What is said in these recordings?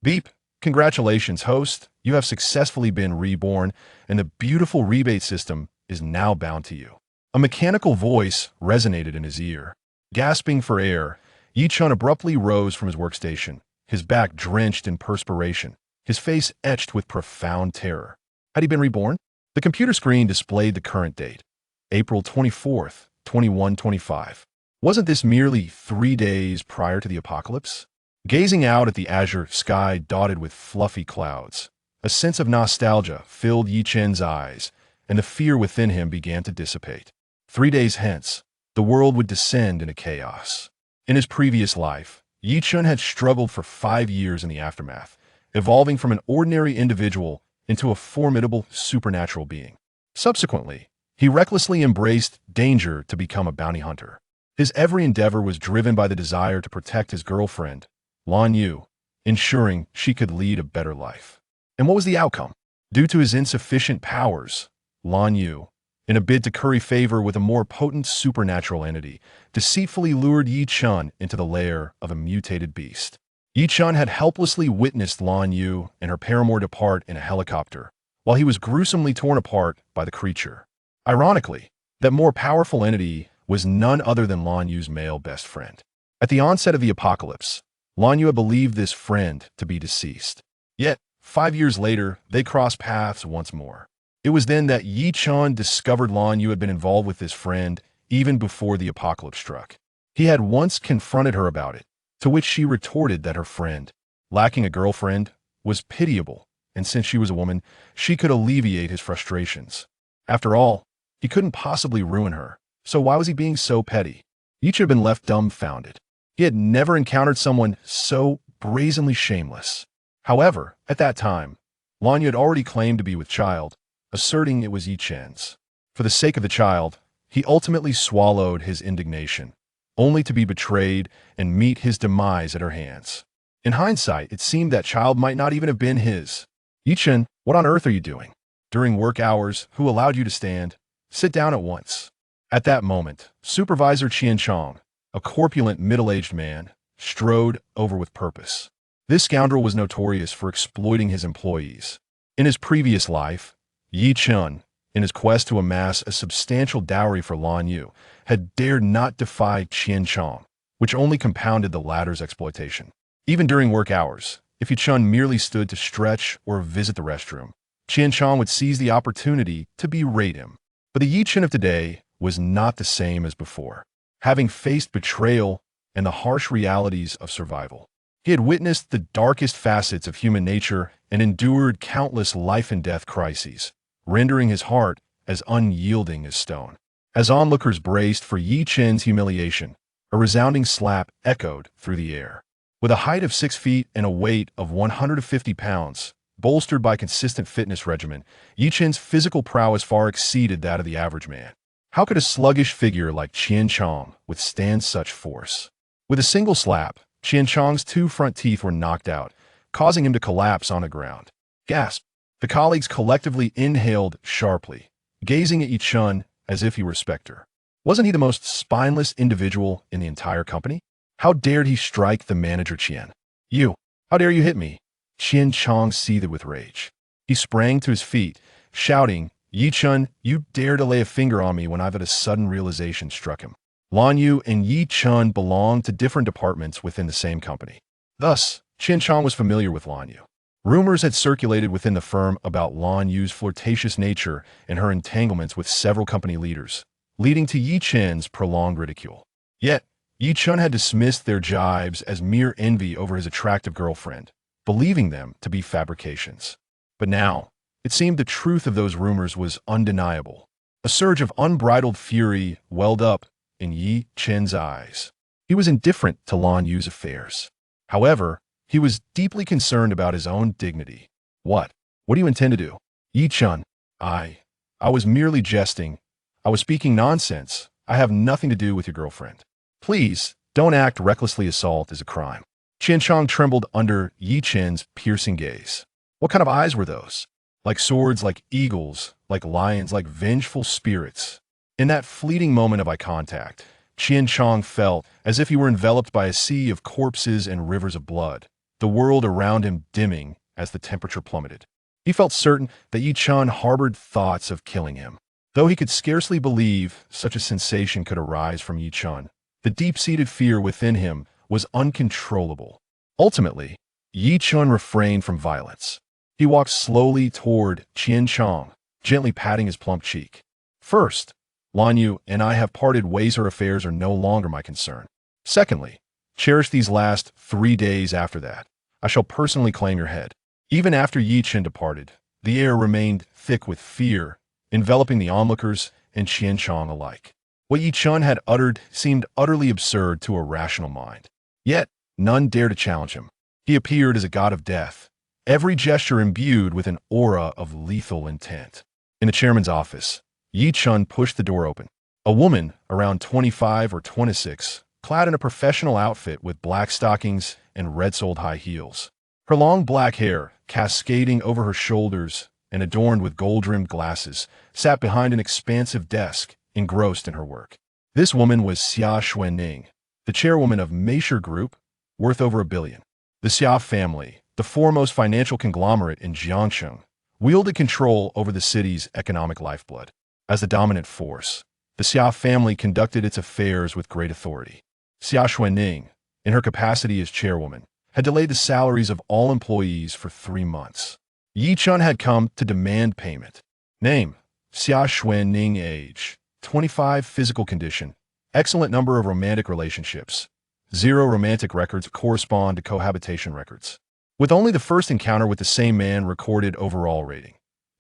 Beep. Congratulations, host. You have successfully been reborn, and the beautiful rebate system is now bound to you. A mechanical voice resonated in his ear. Gasping for air, Yi-chun abruptly rose from his workstation, his back drenched in perspiration, his face etched with profound terror. Had he been reborn? The computer screen displayed the current date, April 24th, 2125. Wasn't this merely 3 days prior to the apocalypse? Gazing out at the azure sky dotted with fluffy clouds, a sense of nostalgia filled Yi-chen's eyes, and the fear within him began to dissipate. 3 days hence, the world would descend into chaos. In his previous life, Yi-chen had struggled for 5 years in the aftermath, evolving from an ordinary individual into a formidable supernatural being. Subsequently, he recklessly embraced danger to become a bounty hunter. His every endeavor was driven by the desire to protect his girlfriend, Lan Yu, ensuring she could lead a better life. And what was the outcome? Due to his insufficient powers, Lan Yu, in a bid to curry favor with a more potent supernatural entity, deceitfully lured Yi-chun into the lair of a mutated beast. Yi-chun had helplessly witnessed Lan Yu and her paramour depart in a helicopter, while he was gruesomely torn apart by the creature. Ironically, that more powerful entity was none other than Lan Yu's male best friend. At the onset of the apocalypse, Lan Yu had believed this friend to be deceased. Yet, 5 years later, they crossed paths once more. It was then that Yi-chun discovered Lan Yu had been involved with this friend even before the apocalypse struck. He had once confronted her about it, to which she retorted that her friend, lacking a girlfriend, was pitiable, and since she was a woman, she could alleviate his frustrations. After all, he couldn't possibly ruin her, so why was he being so petty? Each had been left dumbfounded. He had never encountered someone so brazenly shameless. However, at that time, Lan Yu had already claimed to be with child, asserting it was Yi-chen's. For the sake of the child, he ultimately swallowed his indignation, only to be betrayed and meet his demise at her hands. In hindsight, it seemed that child might not even have been his. Yi-chen, what on earth are you doing? During work hours, who allowed you to stand? Sit down at once. At that moment, Supervisor Qian Chong, a corpulent middle-aged man, strode over with purpose. This scoundrel was notorious for exploiting his employees. In his previous life, Yi-chun, in his quest to amass a substantial dowry for Lan Yu, had dared not defy Qian Chong, which only compounded the latter's exploitation. Even during work hours, if Yi-chun merely stood to stretch or visit the restroom, Qian Chong would seize the opportunity to berate him. But the Yi-chun of today was not the same as before. Having faced betrayal and the harsh realities of survival, he had witnessed the darkest facets of human nature and endured countless life-and-death crises, rendering his heart as unyielding as stone. As onlookers braced for Yi-chen's humiliation, a resounding slap echoed through the air. With a height of 6 feet and a weight of 150 pounds, bolstered by consistent fitness regimen, Yi-chen's physical prowess far exceeded that of the average man. How could a sluggish figure like Qian Chong withstand such force? With a single slap, Qian Chong's 2 front teeth were knocked out, causing him to collapse on the ground. Gasp! The colleagues collectively inhaled sharply, gazing at Yi-chun as if he were a specter. Wasn't he the most spineless individual in the entire company? How dared he strike the manager Qian? You! How dare you hit me? Qian Chong seethed with rage. He sprang to his feet, shouting, Yi-chun, you dare to lay a finger on me when I've had a sudden realization struck him. Lan Yu and Yi-chun belonged to different departments within the same company. Thus, Qian Chong was familiar with Lan Yu. Rumors had circulated within the firm about Lan Yu's flirtatious nature and her entanglements with several company leaders, leading to Yi-chen's prolonged ridicule. Yet, Yi-chun had dismissed their jibes as mere envy over his attractive girlfriend, believing them to be fabrications. But now, it seemed the truth of those rumors was undeniable. A surge of unbridled fury welled up in Yi-chen's eyes. He was indifferent to Lan Yu's affairs. However, he was deeply concerned about his own dignity. What? What do you intend to do? Yi-chun, I was merely jesting. I was speaking nonsense. I have nothing to do with your girlfriend. Please, don't act recklessly. Assault is a crime. Qian Chong trembled under Yi-chen's piercing gaze. What kind of eyes were those? Like swords, like eagles, like lions, like vengeful spirits. In that fleeting moment of eye contact, Qian Chong felt as if he were enveloped by a sea of corpses and rivers of blood, the world around him dimming as the temperature plummeted. He felt certain that Yi Chun harbored thoughts of killing him. Though he could scarcely believe such a sensation could arise from Yi Chun, the deep-seated fear within him was uncontrollable. Ultimately, Yi Chun refrained from violence. He walked slowly toward Qian Chong, gently patting his plump cheek. First, Lan Yu and I have parted ways. Her affairs are no longer my concern. Secondly, cherish these last 3 days. After that, I shall personally claim your head. Even after Yi Chun departed, the air remained thick with fear, enveloping the onlookers and Qian Chong alike. What Yi Chun had uttered seemed utterly absurd to a rational mind. Yet, none dared to challenge him. He appeared as a god of death, every gesture imbued with an aura of lethal intent. In the chairman's office, Yi Chun pushed the door open. A woman, around 25 or 26, clad in a professional outfit with black stockings and red-soled high heels. Her long black hair, cascading over her shoulders and adorned with gold-rimmed glasses, sat behind an expansive desk, engrossed in her work. This woman was Xia Xuanning, the chairwoman of Meisher Group, worth over $1 billion. The Xia family, the foremost financial conglomerate in Jiangsheng, wielded control over the city's economic lifeblood. As the dominant force, the Xia family conducted its affairs with great authority. Xia Xuanning, in her capacity as chairwoman, had delayed the salaries of all employees for 3 months. Yi Chun had come to demand payment. Name: Xia Xuanning. Age: 25. Physical condition: excellent number of romantic relationships. 0 romantic records correspond to cohabitation records. With only the first encounter with the same man recorded. Overall rating: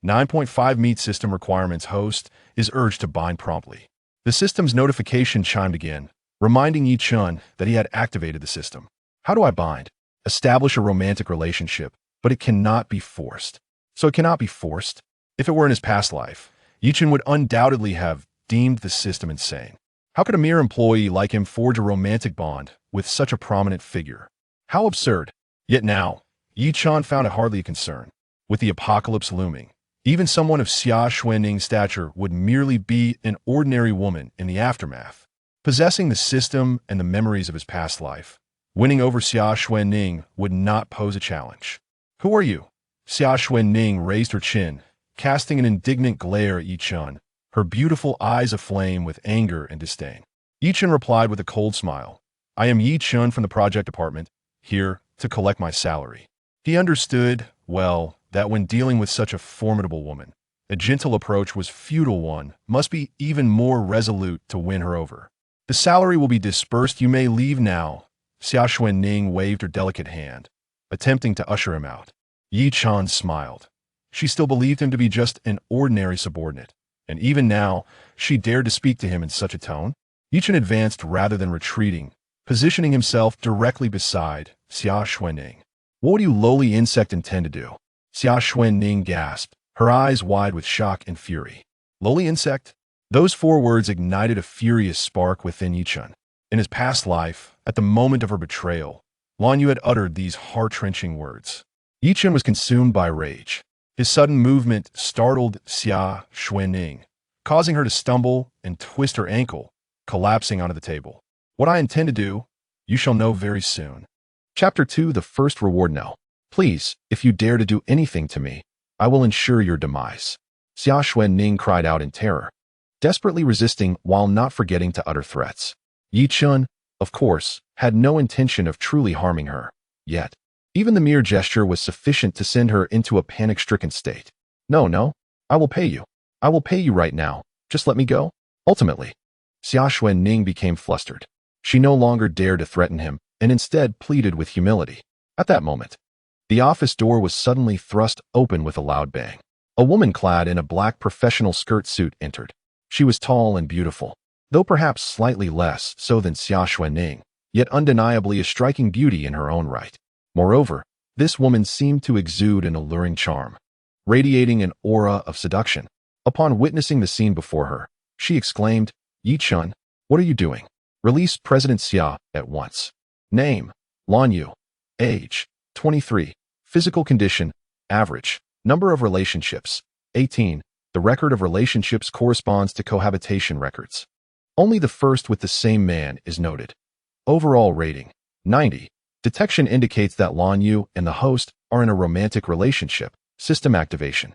9.5. Meet system requirements. Host is urged to bind promptly. The system's notification chimed again, reminding Yi Chun that he had activated the system. How do I bind? Establish a romantic relationship, but it cannot be forced. So it cannot be forced? If it were in his past life, Yi Chun would undoubtedly have deemed the system insane. How could a mere employee like him forge a romantic bond with such a prominent figure? How absurd! Yet now, Yi Chun found it hardly a concern. With the apocalypse looming, even someone of Xia Xuanning's stature would merely be an ordinary woman in the aftermath. Possessing the system and the memories of his past life, winning over Xia Xuanning would not pose a challenge. Who are you? Xia Xuanning raised her chin, casting an indignant glare at Yi Chun, her beautiful eyes aflame with anger and disdain. Yi Chun replied with a cold smile. I am Yi Chun from the project department, here to collect my salary. He understood, well, that when dealing with such a formidable woman, a gentle approach was futile. One must be even more resolute to win her over. The salary will be dispersed. You may leave now. Xia Xuanning waved her delicate hand, attempting to usher him out. Yi Chun smiled. She still believed him to be just an ordinary subordinate, and even now, she dared to speak to him in such a tone. Yi Chun advanced rather than retreating, positioning himself directly beside Xia Xuanning. What would you lowly insect intend to do? Xia Xuanning gasped, her eyes wide with shock and fury. Lowly insect? Those 4 words ignited a furious spark within Yi Chun. In his past life, at the moment of her betrayal, Lan Yu had uttered these heart-wrenching words. Yi Chun was consumed by rage. His sudden movement startled Xia Xuanning, causing her to stumble and twist her ankle, collapsing onto the table. What I intend to do, you shall know very soon. Chapter 2: The First Reward. No. Please, if you dare to do anything to me, I will ensure your demise. Xia Xuanning cried out in terror, desperately resisting while not forgetting to utter threats. Yi Chun, of course, had no intention of truly harming her. Yet, even the mere gesture was sufficient to send her into a panic-stricken state. No, I will pay you. I will pay you right now. Just let me go. Ultimately, Xia Xuanning became flustered. She no longer dared to threaten him, and instead pleaded with humility. At that moment, the office door was suddenly thrust open with a loud bang. A woman clad in a black professional skirt suit entered. She was tall and beautiful, though perhaps slightly less so than Xia Xuanning, yet undeniably a striking beauty in her own right. Moreover, this woman seemed to exude an alluring charm, radiating an aura of seduction. Upon witnessing the scene before her, she exclaimed, Yi Chun, what are you doing? Release President Xia at once. Name: Lan Yu. Age: 23. Physical condition: average. Number of relationships: 18. The record of relationships corresponds to cohabitation records. Only the first with the same man is noted. Overall rating: 90. Detection indicates that Lan Yu and the host are in a romantic relationship. System activation.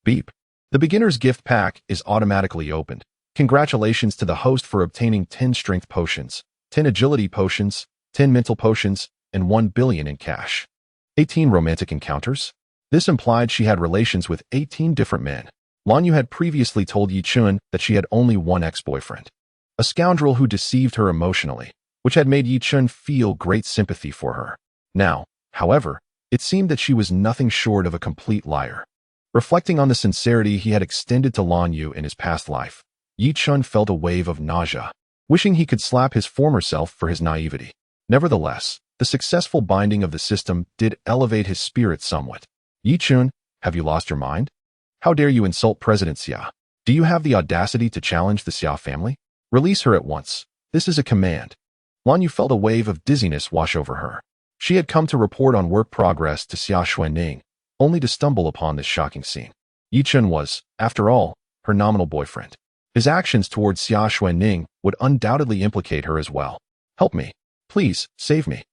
Beep. The beginner's gift pack is automatically opened. Congratulations to the host for obtaining 10 strength potions, 10 agility potions, 10 mental potions, and 1 billion in cash. 18 romantic encounters. This implied she had relations with 18 different men. Lan Yu had previously told Yi Chun that she had only one ex-boyfriend, a scoundrel who deceived her emotionally, which had made Yi Chun feel great sympathy for her. Now, however, it seemed that she was nothing short of a complete liar. Reflecting on the sincerity he had extended to Lan Yu in his past life, Yi Chun felt a wave of nausea, wishing he could slap his former self for his naivety. Nevertheless, the successful binding of the system did elevate his spirit somewhat. Yi Chun, have you lost your mind? How dare you insult President Xia? Do you have the audacity to challenge the Xia family? Release her at once. This is a command. Lan Yu felt a wave of dizziness wash over her. She had come to report on work progress to Xia Xuanning, only to stumble upon this shocking scene. Yi Chun was, after all, her nominal boyfriend. His actions towards Xia Xuanning would undoubtedly implicate her as well. Help me. Please, save me.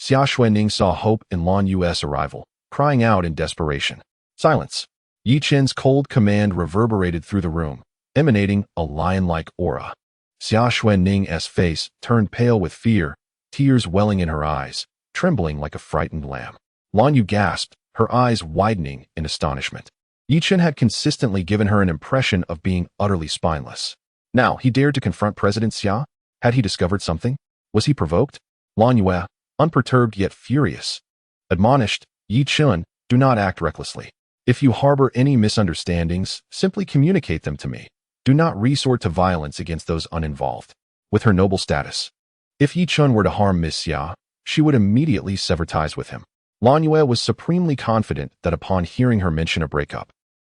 Xia Xuanning saw hope in Lan Yu's arrival, crying out in desperation. Silence. Yi Chun's cold command reverberated through the room, emanating a lion-like aura. Xia Xuanning's face turned pale with fear, tears welling in her eyes, trembling like a frightened lamb. Lan Yu gasped, her eyes widening in astonishment. Yi Chun had consistently given her an impression of being utterly spineless. Now, he dared to confront President Xia? Had he discovered something? Was he provoked? Lan Yu, unperturbed yet furious, admonished, Yi Chun, do not act recklessly. If you harbor any misunderstandings, simply communicate them to me. Do not resort to violence against those uninvolved. With her noble status, if Yi Chun were to harm Miss Xia, she would immediately sever ties with him. Lan Yu was supremely confident that upon hearing her mention a breakup,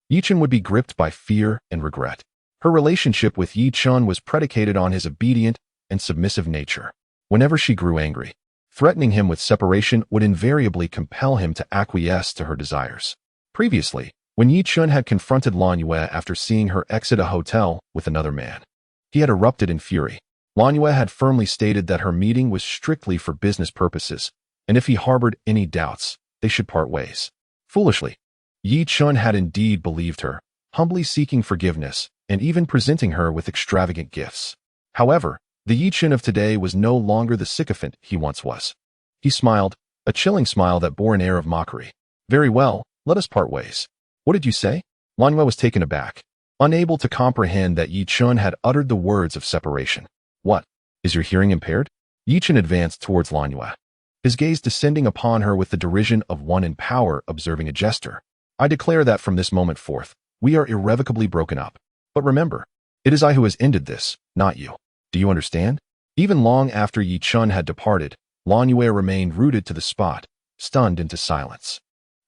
Yi Chun would be gripped by fear and regret. Her relationship with Yi Chun was predicated on his obedient and submissive nature. Whenever she grew angry, threatening him with separation would invariably compel him to acquiesce to her desires. Previously, when Yi Chun had confronted Lan Yu after seeing her exit a hotel with another man, he had erupted in fury. Lan Yu had firmly stated that her meeting was strictly for business purposes, and if he harbored any doubts, they should part ways. Foolishly, Yi Chun had indeed believed her, humbly seeking forgiveness and even presenting her with extravagant gifts. However, the Yi Chun of today was no longer the sycophant he once was. He smiled, a chilling smile that bore an air of mockery. Very well, let us part ways. What did you say? Lan Yu was taken aback, unable to comprehend that Yi Chun had uttered the words of separation. What? Is your hearing impaired? Yi Chun advanced towards Lan Yu, his gaze descending upon her with the derision of one in power observing a jester. I declare that from this moment forth, we are irrevocably broken up. But remember, it is I who has ended this, not you. Do you understand? Even long after Yi Chun had departed, Lan Yu remained rooted to the spot, stunned into silence.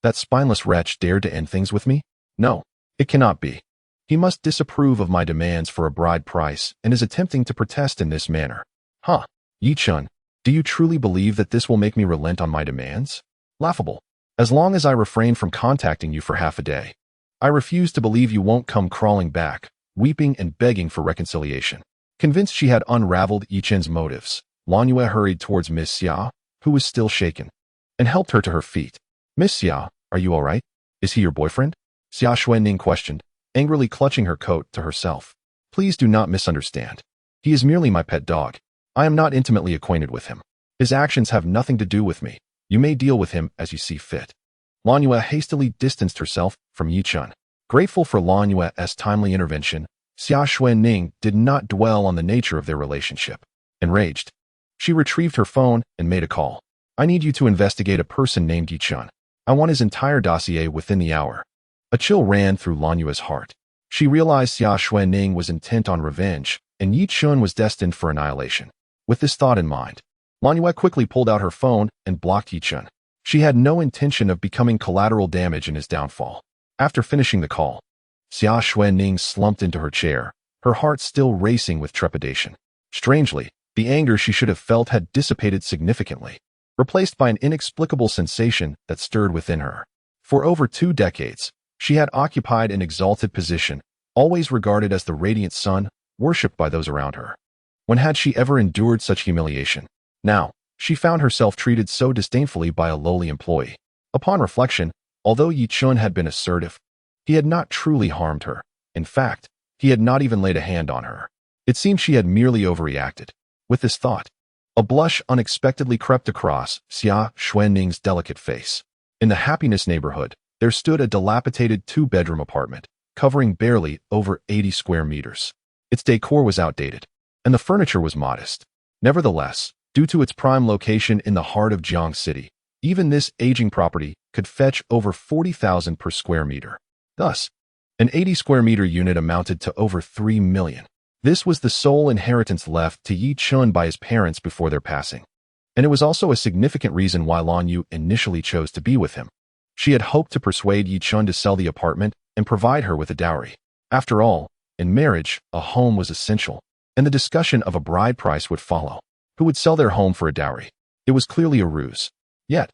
That spineless wretch dared to end things with me? No, it cannot be. He must disapprove of my demands for a bride price and is attempting to protest in this manner. Huh, Yi Chun, do you truly believe that this will make me relent on my demands? Laughable. As long as I refrain from contacting you for half a day, I refuse to believe you won't come crawling back, weeping and begging for reconciliation. Convinced she had unraveled Yi Chun's motives, Lan Yu hurried towards Miss Xia, who was still shaken, and helped her to her feet. Miss Xia, are you all right? Is he your boyfriend? Xia Xuanning questioned, angrily clutching her coat to herself. Please do not misunderstand. He is merely my pet dog. I am not intimately acquainted with him. His actions have nothing to do with me. You may deal with him as you see fit. Lan Yu hastily distanced herself from Yi Chun. Grateful for Lan Yu's timely intervention, Xia Xuanning did not dwell on the nature of their relationship. Enraged, she retrieved her phone and made a call. I need you to investigate a person named Yi Chun. I want his entire dossier within the hour. A chill ran through Lan Yu's heart. She realized Xia Xuanning was intent on revenge, and Yi Chun was destined for annihilation. With this thought in mind, Lan Yu quickly pulled out her phone and blocked Yi Chun. She had no intention of becoming collateral damage in his downfall. After finishing the call, Xia Xuanning slumped into her chair, her heart still racing with trepidation. Strangely, the anger she should have felt had dissipated significantly, replaced by an inexplicable sensation that stirred within her. For over 2 decades, she had occupied an exalted position, always regarded as the radiant sun, worshipped by those around her. When had she ever endured such humiliation? Now, She found herself treated so disdainfully by a lowly employee. Upon reflection, although Yi Chun had been assertive, he had not truly harmed her. In fact, he had not even laid a hand on her. It seemed she had merely overreacted. With this thought, a blush unexpectedly crept across Xia Xuanning's delicate face. In the happiness neighborhood, there stood a dilapidated two-bedroom apartment, covering barely over 80 square meters. Its decor was outdated, and the furniture was modest. Nevertheless, due to its prime location in the heart of Jiang City, even this aging property could fetch over 40,000 per square meter. Thus, an 80 square meter unit amounted to over 3 million. This was the sole inheritance left to Yi Chun by his parents before their passing. And it was also a significant reason why Lan Yu initially chose to be with him. She had hoped to persuade Yi Chun to sell the apartment and provide her with a dowry. After all, in marriage, a home was essential, and the discussion of a bride price would follow. Who would sell their home for a dowry? It was clearly a ruse. Yet,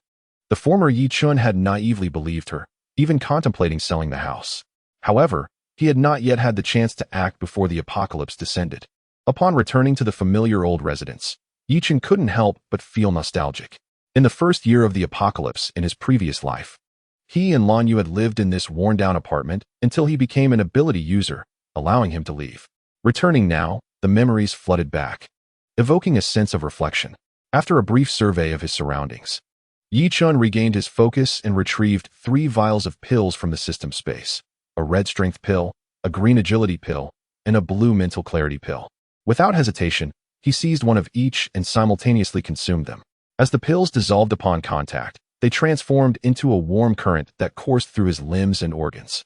the former Yi Chun had naively believed her, even contemplating selling the house. However, he had not yet had the chance to act before the apocalypse descended. Upon returning to the familiar old residence, Yi Chun couldn't help but feel nostalgic. In the first year of the apocalypse in his previous life, he and Lan Yu had lived in this worn-down apartment until he became an ability user, allowing him to leave. Returning now, the memories flooded back, evoking a sense of reflection. After a brief survey of his surroundings, Yi Chun regained his focus and retrieved 3 vials of pills from the system space: a red strength pill, a green agility pill, and a blue mental clarity pill. Without hesitation, he seized one of each and simultaneously consumed them. As the pills dissolved upon contact, they transformed into a warm current that coursed through his limbs and organs.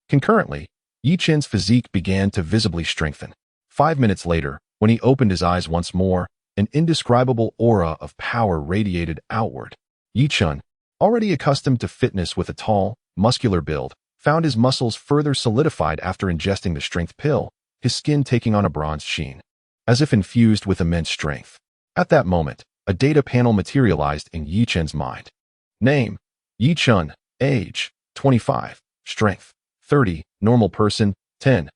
Concurrently, Yi Chun's physique began to visibly strengthen. 5 minutes later, when he opened his eyes once more, an indescribable aura of power radiated outward. Yi Chun, already accustomed to fitness with a tall, muscular build, found his muscles further solidified after ingesting the strength pill, his skin taking on a bronze sheen, as if infused with immense strength. At that moment, a data panel materialized in Yi Chun's mind. Name: Yi Chun. Age: 25. Strength: 30. Normal person: 10.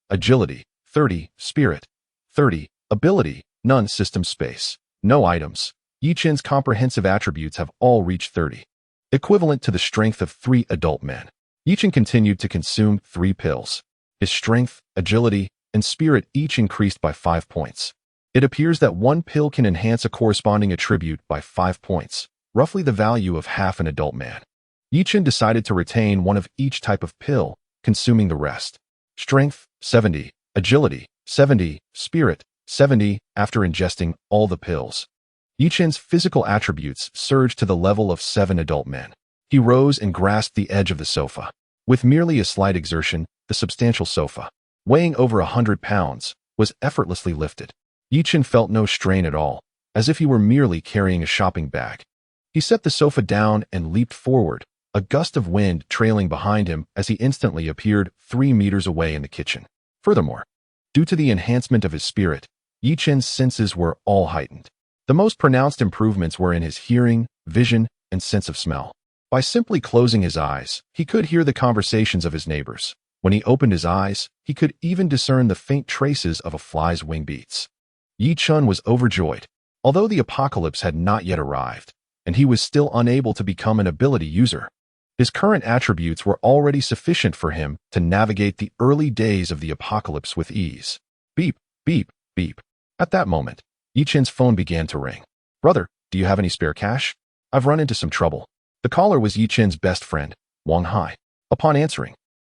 Agility: 30. Spirit: 30. Ability: none. System space: no items. Yi Chun's comprehensive attributes have all reached 30, equivalent to the strength of 3 adult men. Yi Chun continued to consume 3 pills. His strength, agility, and spirit each increased by 5 points. It appears that 1 pill can enhance a corresponding attribute by 5 points, roughly the value of half an adult man. Yi Chun decided to retain one of each type of pill, consuming the rest. Strength: 70, agility: 70, spirit: 70. After ingesting all the pills, Yi Chun's physical attributes surged to the level of 7 adult men. He rose and grasped the edge of the sofa. With merely a slight exertion, the substantial sofa, weighing over 100 pounds, was effortlessly lifted. Yi Chun felt no strain at all, as if he were merely carrying a shopping bag. He set the sofa down and leaped forward, a gust of wind trailing behind him as he instantly appeared 3 meters away in the kitchen. Furthermore, due to the enhancement of his spirit, Yi Chun's senses were all heightened. The most pronounced improvements were in his hearing, vision, and sense of smell. By simply closing his eyes, he could hear the conversations of his neighbors. When he opened his eyes, he could even discern the faint traces of a fly's wing beats. Yi Chun was overjoyed, although the apocalypse had not yet arrived, and he was still unable to become an ability user. His current attributes were already sufficient for him to navigate the early days of the apocalypse with ease. Beep, beep, beep. At that moment, Yi Chun's phone began to ring. "Brother, do you have any spare cash? I've run into some trouble." The caller was Yi Chun's best friend, Wang Hai. Upon answering,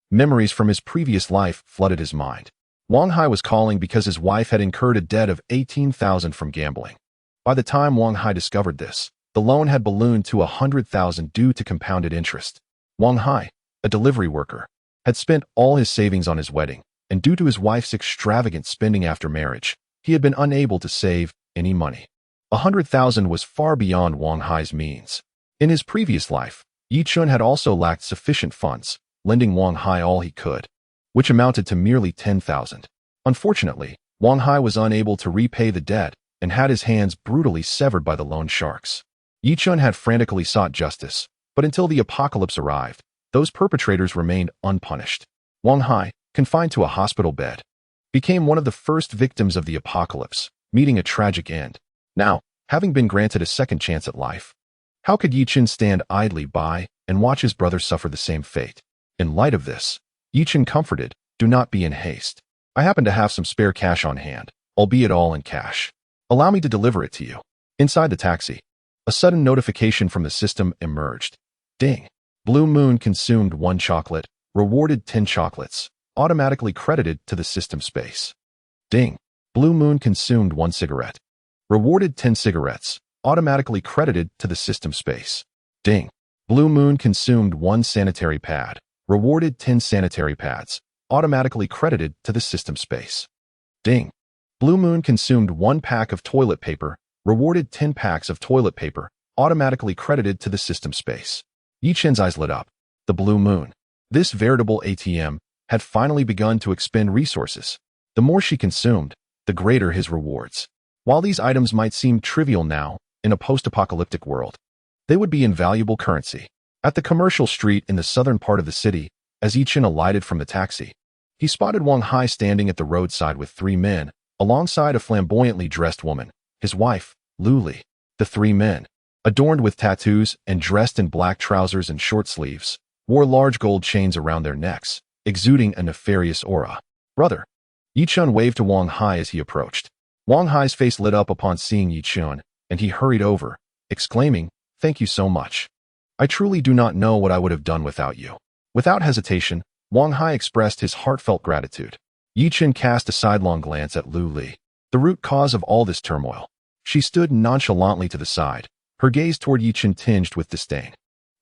memories from his previous life flooded his mind. Wang Hai was calling because his wife had incurred a debt of 18,000 from gambling. By the time Wang Hai discovered this, the loan had ballooned to 100,000 due to compounded interest. Wang Hai, a delivery worker, had spent all his savings on his wedding, and due to his wife's extravagant spending after marriage, he had been unable to save any money. 100,000 was far beyond Wang Hai's means. In his previous life, Yi Chun had also lacked sufficient funds, lending Wang Hai all he could, which amounted to merely 10,000. Unfortunately, Wang Hai was unable to repay the debt and had his hands brutally severed by the loan sharks. Yi Chun had frantically sought justice, but until the apocalypse arrived, those perpetrators remained unpunished. Wang Hai, confined to a hospital bed, became one of the first victims of the apocalypse, meeting a tragic end. Now, having been granted a second chance at life. How could Yi Chen stand idly by and watch his brother suffer the same fate? In light of this, Yi Chen comforted, "Do not be in haste. I happen to have some spare cash on hand, albeit all in cash. Allow me to deliver it to you." Inside the taxi, a sudden notification from the system emerged. Ding. Blue Moon consumed 1 chocolate, rewarded 10 chocolates, automatically credited to the system space. Ding. Blue Moon consumed 1 cigarette, rewarded 10 cigarettes, automatically credited to the system space. Ding. Blue Moon consumed 1 sanitary pad, rewarded 10 sanitary pads, automatically credited to the system space. Ding. Blue Moon consumed 1 pack of toilet paper, rewarded 10 packs of toilet paper, automatically credited to the system space. Yi Chen's eyes lit up. The Blue Moon, this veritable ATM, had finally begun to expend resources. The more she consumed, the greater his rewards. While these items might seem trivial now, in a post-apocalyptic world, they would be invaluable currency. At the commercial street in the southern part of the city, as Yi Chen alighted from the taxi, he spotted Wang Hai standing at the roadside with 3 men, alongside a flamboyantly dressed woman, his wife, Lu Li. The 3 men, adorned with tattoos and dressed in black trousers and short sleeves, wore large gold chains around their necks, exuding a nefarious aura. "Brother." Yi Chen waved to Wang Hai as he approached. Wang Hai's face lit up upon seeing Yi Chen, and he hurried over, exclaiming, "Thank you so much. I truly do not know what I would have done without you." Without hesitation, Wang Hai expressed his heartfelt gratitude. Yi Chen cast a sidelong glance at Lu Li, the root cause of all this turmoil. She stood nonchalantly to the side, her gaze toward Yi Chen tinged with disdain.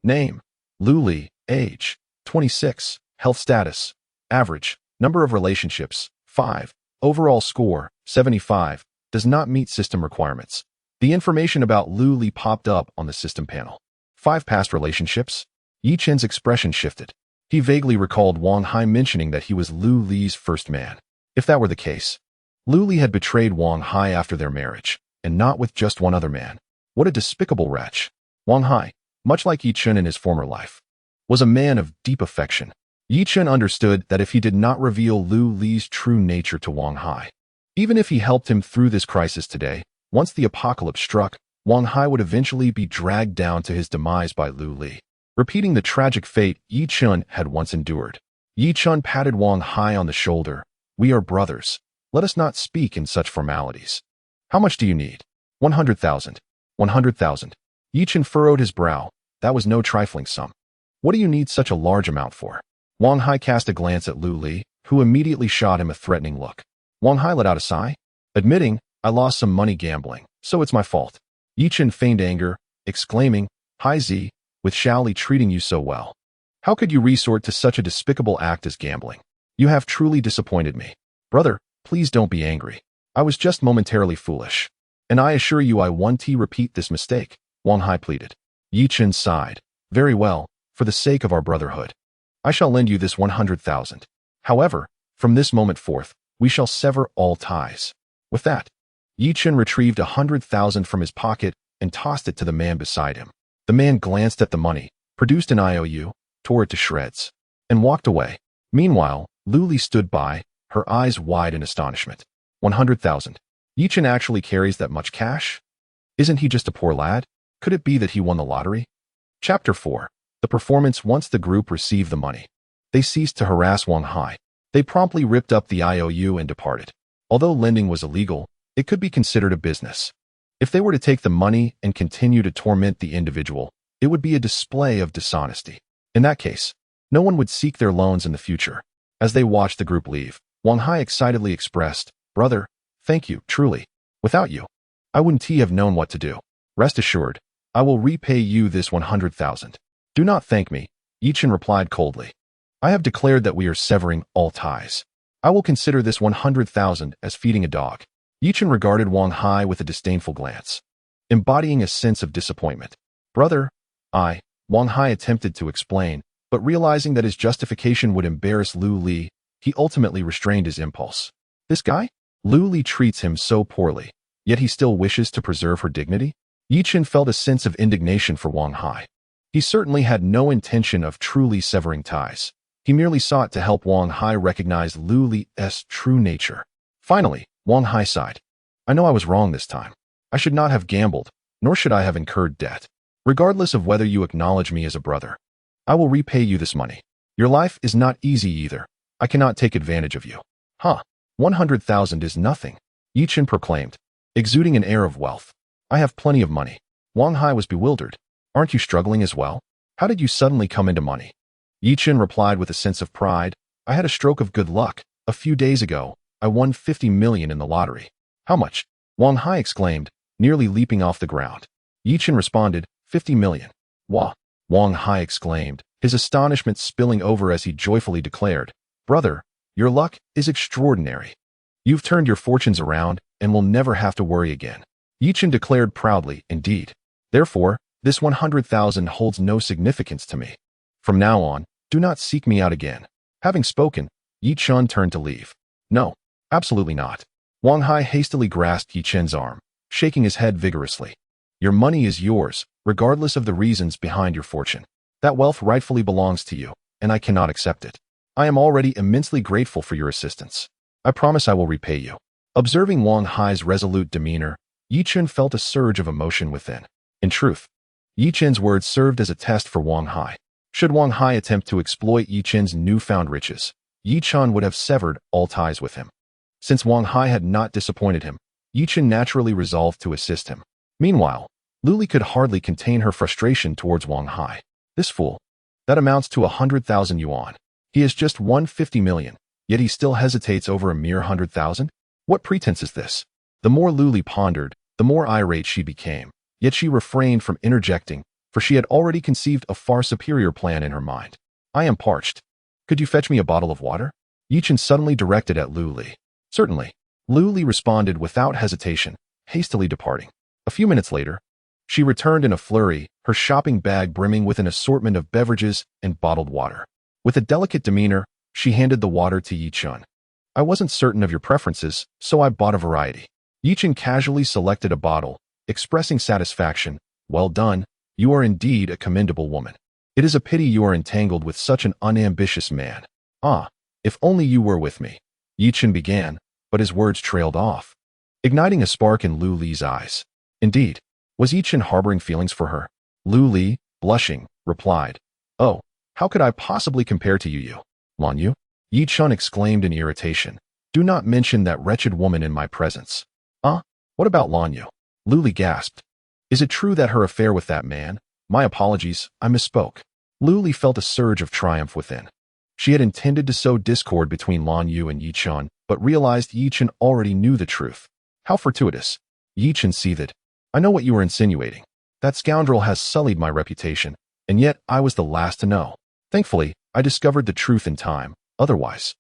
Name: Lu Li. Age: 26. Health status: average. Number of relationships: 5. Overall score: 75. Does not meet system requirements. The information about Lu Li popped up on the system panel. 5 past relationships? Yi Chen's expression shifted. He vaguely recalled Wang Hai mentioning that he was Lu Li's first man. If that were the case, Lu Li had betrayed Wang Hai after their marriage, and not with just one other man. What a despicable wretch. Wang Hai, much like Yi Chen in his former life, was a man of deep affection. Yi Chen understood that if he did not reveal Lu Li's true nature to Wang Hai, even if he helped him through this crisis today, once the apocalypse struck, Wang Hai would eventually be dragged down to his demise by Lu Li, repeating the tragic fate Yi Chen had once endured. Yi Chen patted Wang Hai on the shoulder. "We are brothers. Let us not speak in such formalities. How much do you need?" 100,000. 100,000. Yi Chen furrowed his brow. That was no trifling sum. "What do you need such a large amount for?" Wang Hai cast a glance at Lu Li, who immediately shot him a threatening look. Wang Hai let out a sigh, admitting, "I lost some money gambling, so it's my fault." Yi Chen feigned anger, exclaiming, "Hai Zi, with Xiaoli treating you so well, how could you resort to such a despicable act as gambling? You have truly disappointed me. Brother, please don't be angry. I was just momentarily foolish. And I assure you I won't repeat this mistake," Wang Hai pleaded. Yi Chen sighed. "Very well, for the sake of our brotherhood, I shall lend you this 100,000. However, from this moment forth, we shall sever all ties." With that, Yi Chen retrieved 100,000 from his pocket and tossed it to the man beside him. The man glanced at the money, produced an IOU, tore it to shreds, and walked away. Meanwhile, Lu Li stood by, her eyes wide in astonishment. 100,000. Yi Chen actually carries that much cash? Isn't he just a poor lad? Could it be that he won the lottery? Chapter 4. The performance. Once the group received the money, they ceased to harass Wang Hai. They promptly ripped up the IOU and departed. Although lending was illegal, it could be considered a business. If they were to take the money and continue to torment the individual, it would be a display of dishonesty. In that case, no one would seek their loans in the future. As they watched the group leave, Wang Hai excitedly expressed, "Brother, thank you, truly. Without you, I wouldn't have known what to do. Rest assured, I will repay you this 100,000. "Do not thank me," Yi Chen replied coldly. "I have declared that we are severing all ties. I will consider this 100,000 as feeding a dog." Yi Chen regarded Wang Hai with a disdainful glance, embodying a sense of disappointment. "Brother, Wang Hai attempted to explain, but realizing that his justification would embarrass Lu Li, he ultimately restrained his impulse. This guy? Lu Li treats him so poorly, yet he still wishes to preserve her dignity? Yi Chen felt a sense of indignation for Wang Hai. He certainly had no intention of truly severing ties. He merely sought to help Wang Hai recognize Lu Li's true nature. Finally, Wang Hai sighed. "I know I was wrong this time. I should not have gambled, nor should I have incurred debt. Regardless of whether you acknowledge me as a brother, I will repay you this money. Your life is not easy either. I cannot take advantage of you. Huh. 100,000 is nothing, Yi Chen proclaimed, exuding an air of wealth. I have plenty of money. Wang Hai was bewildered. Aren't you struggling as well? How did you suddenly come into money? Yi Chen replied with a sense of pride. I had a stroke of good luck. A few days ago, I won 50 million in the lottery. How much? Wang Hai exclaimed, nearly leaping off the ground. Yi Chen responded, 50 million. Wah! Wang Hai exclaimed, his astonishment spilling over as he joyfully declared, Brother, your luck is extraordinary. You've turned your fortunes around and will never have to worry again. Yi Chen declared proudly, indeed. Therefore, this 100,000 holds no significance to me. From now on, do not seek me out again. Having spoken, Yi Chen turned to leave. No, absolutely not. Wang Hai hastily grasped Yi Chen's arm, shaking his head vigorously. Your money is yours, regardless of the reasons behind your fortune. That wealth rightfully belongs to you, and I cannot accept it. I am already immensely grateful for your assistance. I promise I will repay you. Observing Wang Hai's resolute demeanor, Yi Chen felt a surge of emotion within. In truth, Yi Chen's words served as a test for Wang Hai. Should Wang Hai attempt to exploit Yi Chen's newfound riches, Yi Chen would have severed all ties with him. Since Wang Hai had not disappointed him, Yi Chen naturally resolved to assist him. Meanwhile, Luli could hardly contain her frustration towards Wang Hai. This fool. That amounts to 100,000 yuan. He has just won 50 million, yet he still hesitates over a mere 100,000? What pretense is this? The more Luli pondered, the more irate she became, yet she refrained from interjecting, for she had already conceived a far superior plan in her mind. I am parched. Could you fetch me a bottle of water? Yi Chen suddenly directed at Luli. Certainly. Luli responded without hesitation, hastily departing. A few minutes later, she returned in a flurry, her shopping bag brimming with an assortment of beverages and bottled water. With a delicate demeanor, she handed the water to Yi Chen. I wasn't certain of your preferences, so I bought a variety. Yi Chen casually selected a bottle, expressing satisfaction. Well done, you are indeed a commendable woman. It is a pity you are entangled with such an unambitious man. Ah, if only you were with me. Yi Chen began, but his words trailed off, igniting a spark in Lu Li's eyes. Indeed, was Yi Chen harboring feelings for her? Lu Li, blushing, replied, Oh, how could I possibly compare to you, Lan Yu? Yi Chen exclaimed in irritation. Do not mention that wretched woman in my presence. What about Lan Yu? Lu Li gasped. Is it true that her affair with that man? My apologies, I misspoke. Lu Li felt a surge of triumph within. She had intended to sow discord between Lan Yu and Yi Chen, but realized Yi Chen already knew the truth. How fortuitous. Yi Chen seethed. I know what you are insinuating. That scoundrel has sullied my reputation, and yet I was the last to know. Thankfully, I discovered the truth in time. Otherwise,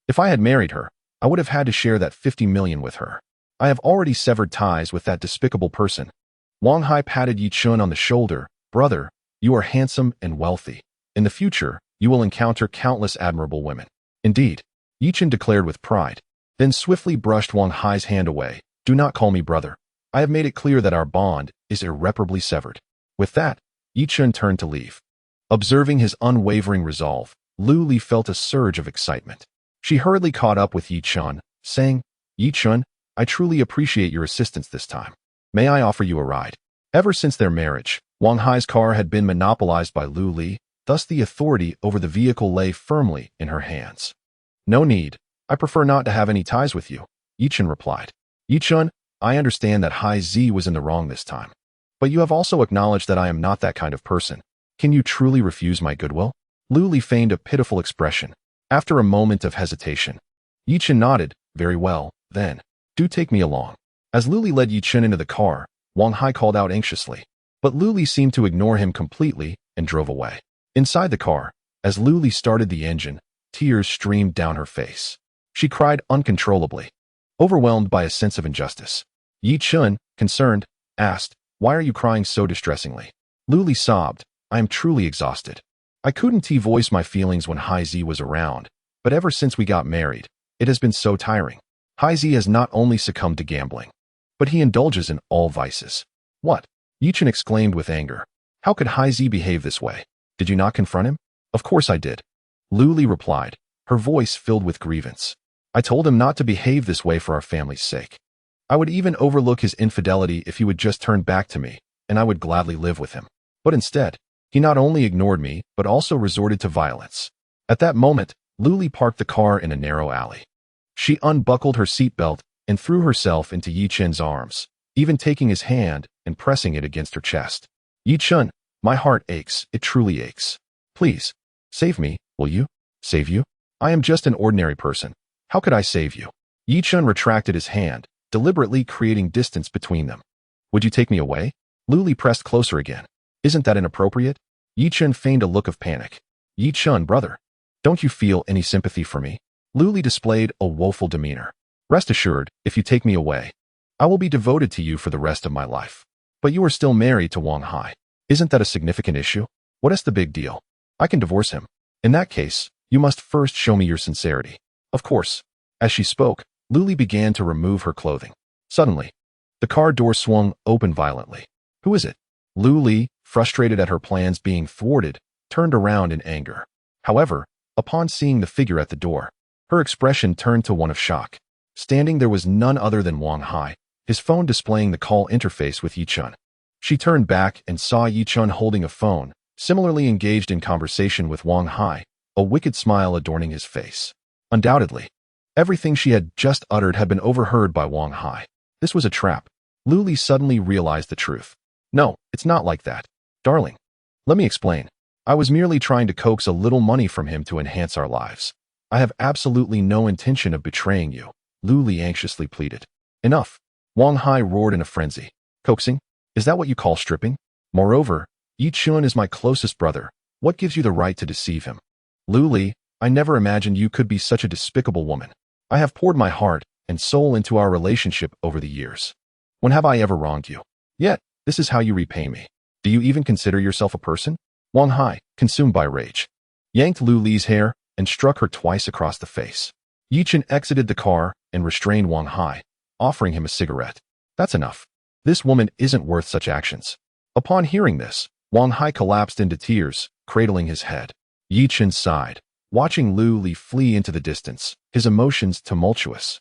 if I had married her, I would have had to share that 50 million with her. I have already severed ties with that despicable person. Wang Hai patted Yi Chen on the shoulder. Brother, you are handsome and wealthy. In the future, you will encounter countless admirable women. Indeed, Yi Chen declared with pride, then swiftly brushed Wang Hai's hand away. Do not call me brother. I have made it clear that our bond is irreparably severed. With that, Yi Chen turned to leave. Observing his unwavering resolve, Lu Li felt a surge of excitement. She hurriedly caught up with Yi Chen, saying, Yi Chen, I truly appreciate your assistance this time. May I offer you a ride? Ever since their marriage, Wang Hai's car had been monopolized by Lu Li, thus the authority over the vehicle lay firmly in her hands. No need. I prefer not to have any ties with you, Yi Chen replied. Yi Chen, I understand that Hai Zi was in the wrong this time. But you have also acknowledged that I am not that kind of person. Can you truly refuse my goodwill? Lu Li feigned a pitiful expression. After a moment of hesitation, Yi Chen nodded. Very well, then. Do take me along. As Lu Li led Yi Chen into the car, Wang Hai called out anxiously. But Lu Li seemed to ignore him completely and drove away. Inside the car, as Lu Li started the engine, tears streamed down her face. She cried uncontrollably, overwhelmed by a sense of injustice. Yi Chen, concerned, asked, Why are you crying so distressingly? Lu Li sobbed, I am truly exhausted. I couldn't voice my feelings when Hai Zi was around, but ever since we got married, it has been so tiring. Hai Zi has not only succumbed to gambling, but he indulges in all vices. What? Yi Chen exclaimed with anger. How could Hai Zi behave this way? Did you not confront him? Of course I did. Lu Li replied, her voice filled with grievance. I told him not to behave this way for our family's sake. I would even overlook his infidelity if he would just turn back to me, and I would gladly live with him. But instead, he not only ignored me, but also resorted to violence. At that moment, Luli parked the car in a narrow alley. She unbuckled her seatbelt and threw herself into Yi Chen's arms, even taking his hand and pressing it against her chest. Yi Chen, my heart aches, it truly aches. Please, save me, will you? Save you? I am just an ordinary person. How could I save you? Yi Chen retracted his hand, deliberately creating distance between them. Would you take me away? Luli pressed closer again. Isn't that inappropriate? Yi Chen feigned a look of panic. Yi Chen, brother, don't you feel any sympathy for me? Luli displayed a woeful demeanor. Rest assured, if you take me away, I will be devoted to you for the rest of my life. But you are still married to Wang Hai. Isn't that a significant issue? What is the big deal? I can divorce him. In that case, you must first show me your sincerity. Of course. As she spoke, Luli began to remove her clothing. Suddenly, the car door swung open violently. Who is it? Luli, frustrated at her plans being thwarted, turned around in anger. However, upon seeing the figure at the door, her expression turned to one of shock. Standing there was none other than Wang Hai, his phone displaying the call interface with Yi Chen. She turned back and saw Yi Chen holding a phone, similarly engaged in conversation with Wang Hai, a wicked smile adorning his face. Undoubtedly, everything she had just uttered had been overheard by Wang Hai. This was a trap. Luli suddenly realized the truth. No, it's not like that. Darling, let me explain. I was merely trying to coax a little money from him to enhance our lives. I have absolutely no intention of betraying you, Luli anxiously pleaded. Enough. Wang Hai roared in a frenzy. Coaxing? Is that what you call stripping? Moreover, Yi Chen is my closest brother. What gives you the right to deceive him? Luli, I never imagined you could be such a despicable woman. I have poured my heart and soul into our relationship over the years. When have I ever wronged you? Yet, this is how you repay me. Do you even consider yourself a person? Wang Hai, consumed by rage, yanked Luli's hair and struck her twice across the face. Yi Chen exited the car and restrained Wang Hai, offering him a cigarette. That's enough. This woman isn't worth such actions. Upon hearing this, Wang Hai collapsed into tears, cradling his head. Yi Chen sighed, watching Luli flee into the distance, his emotions tumultuous.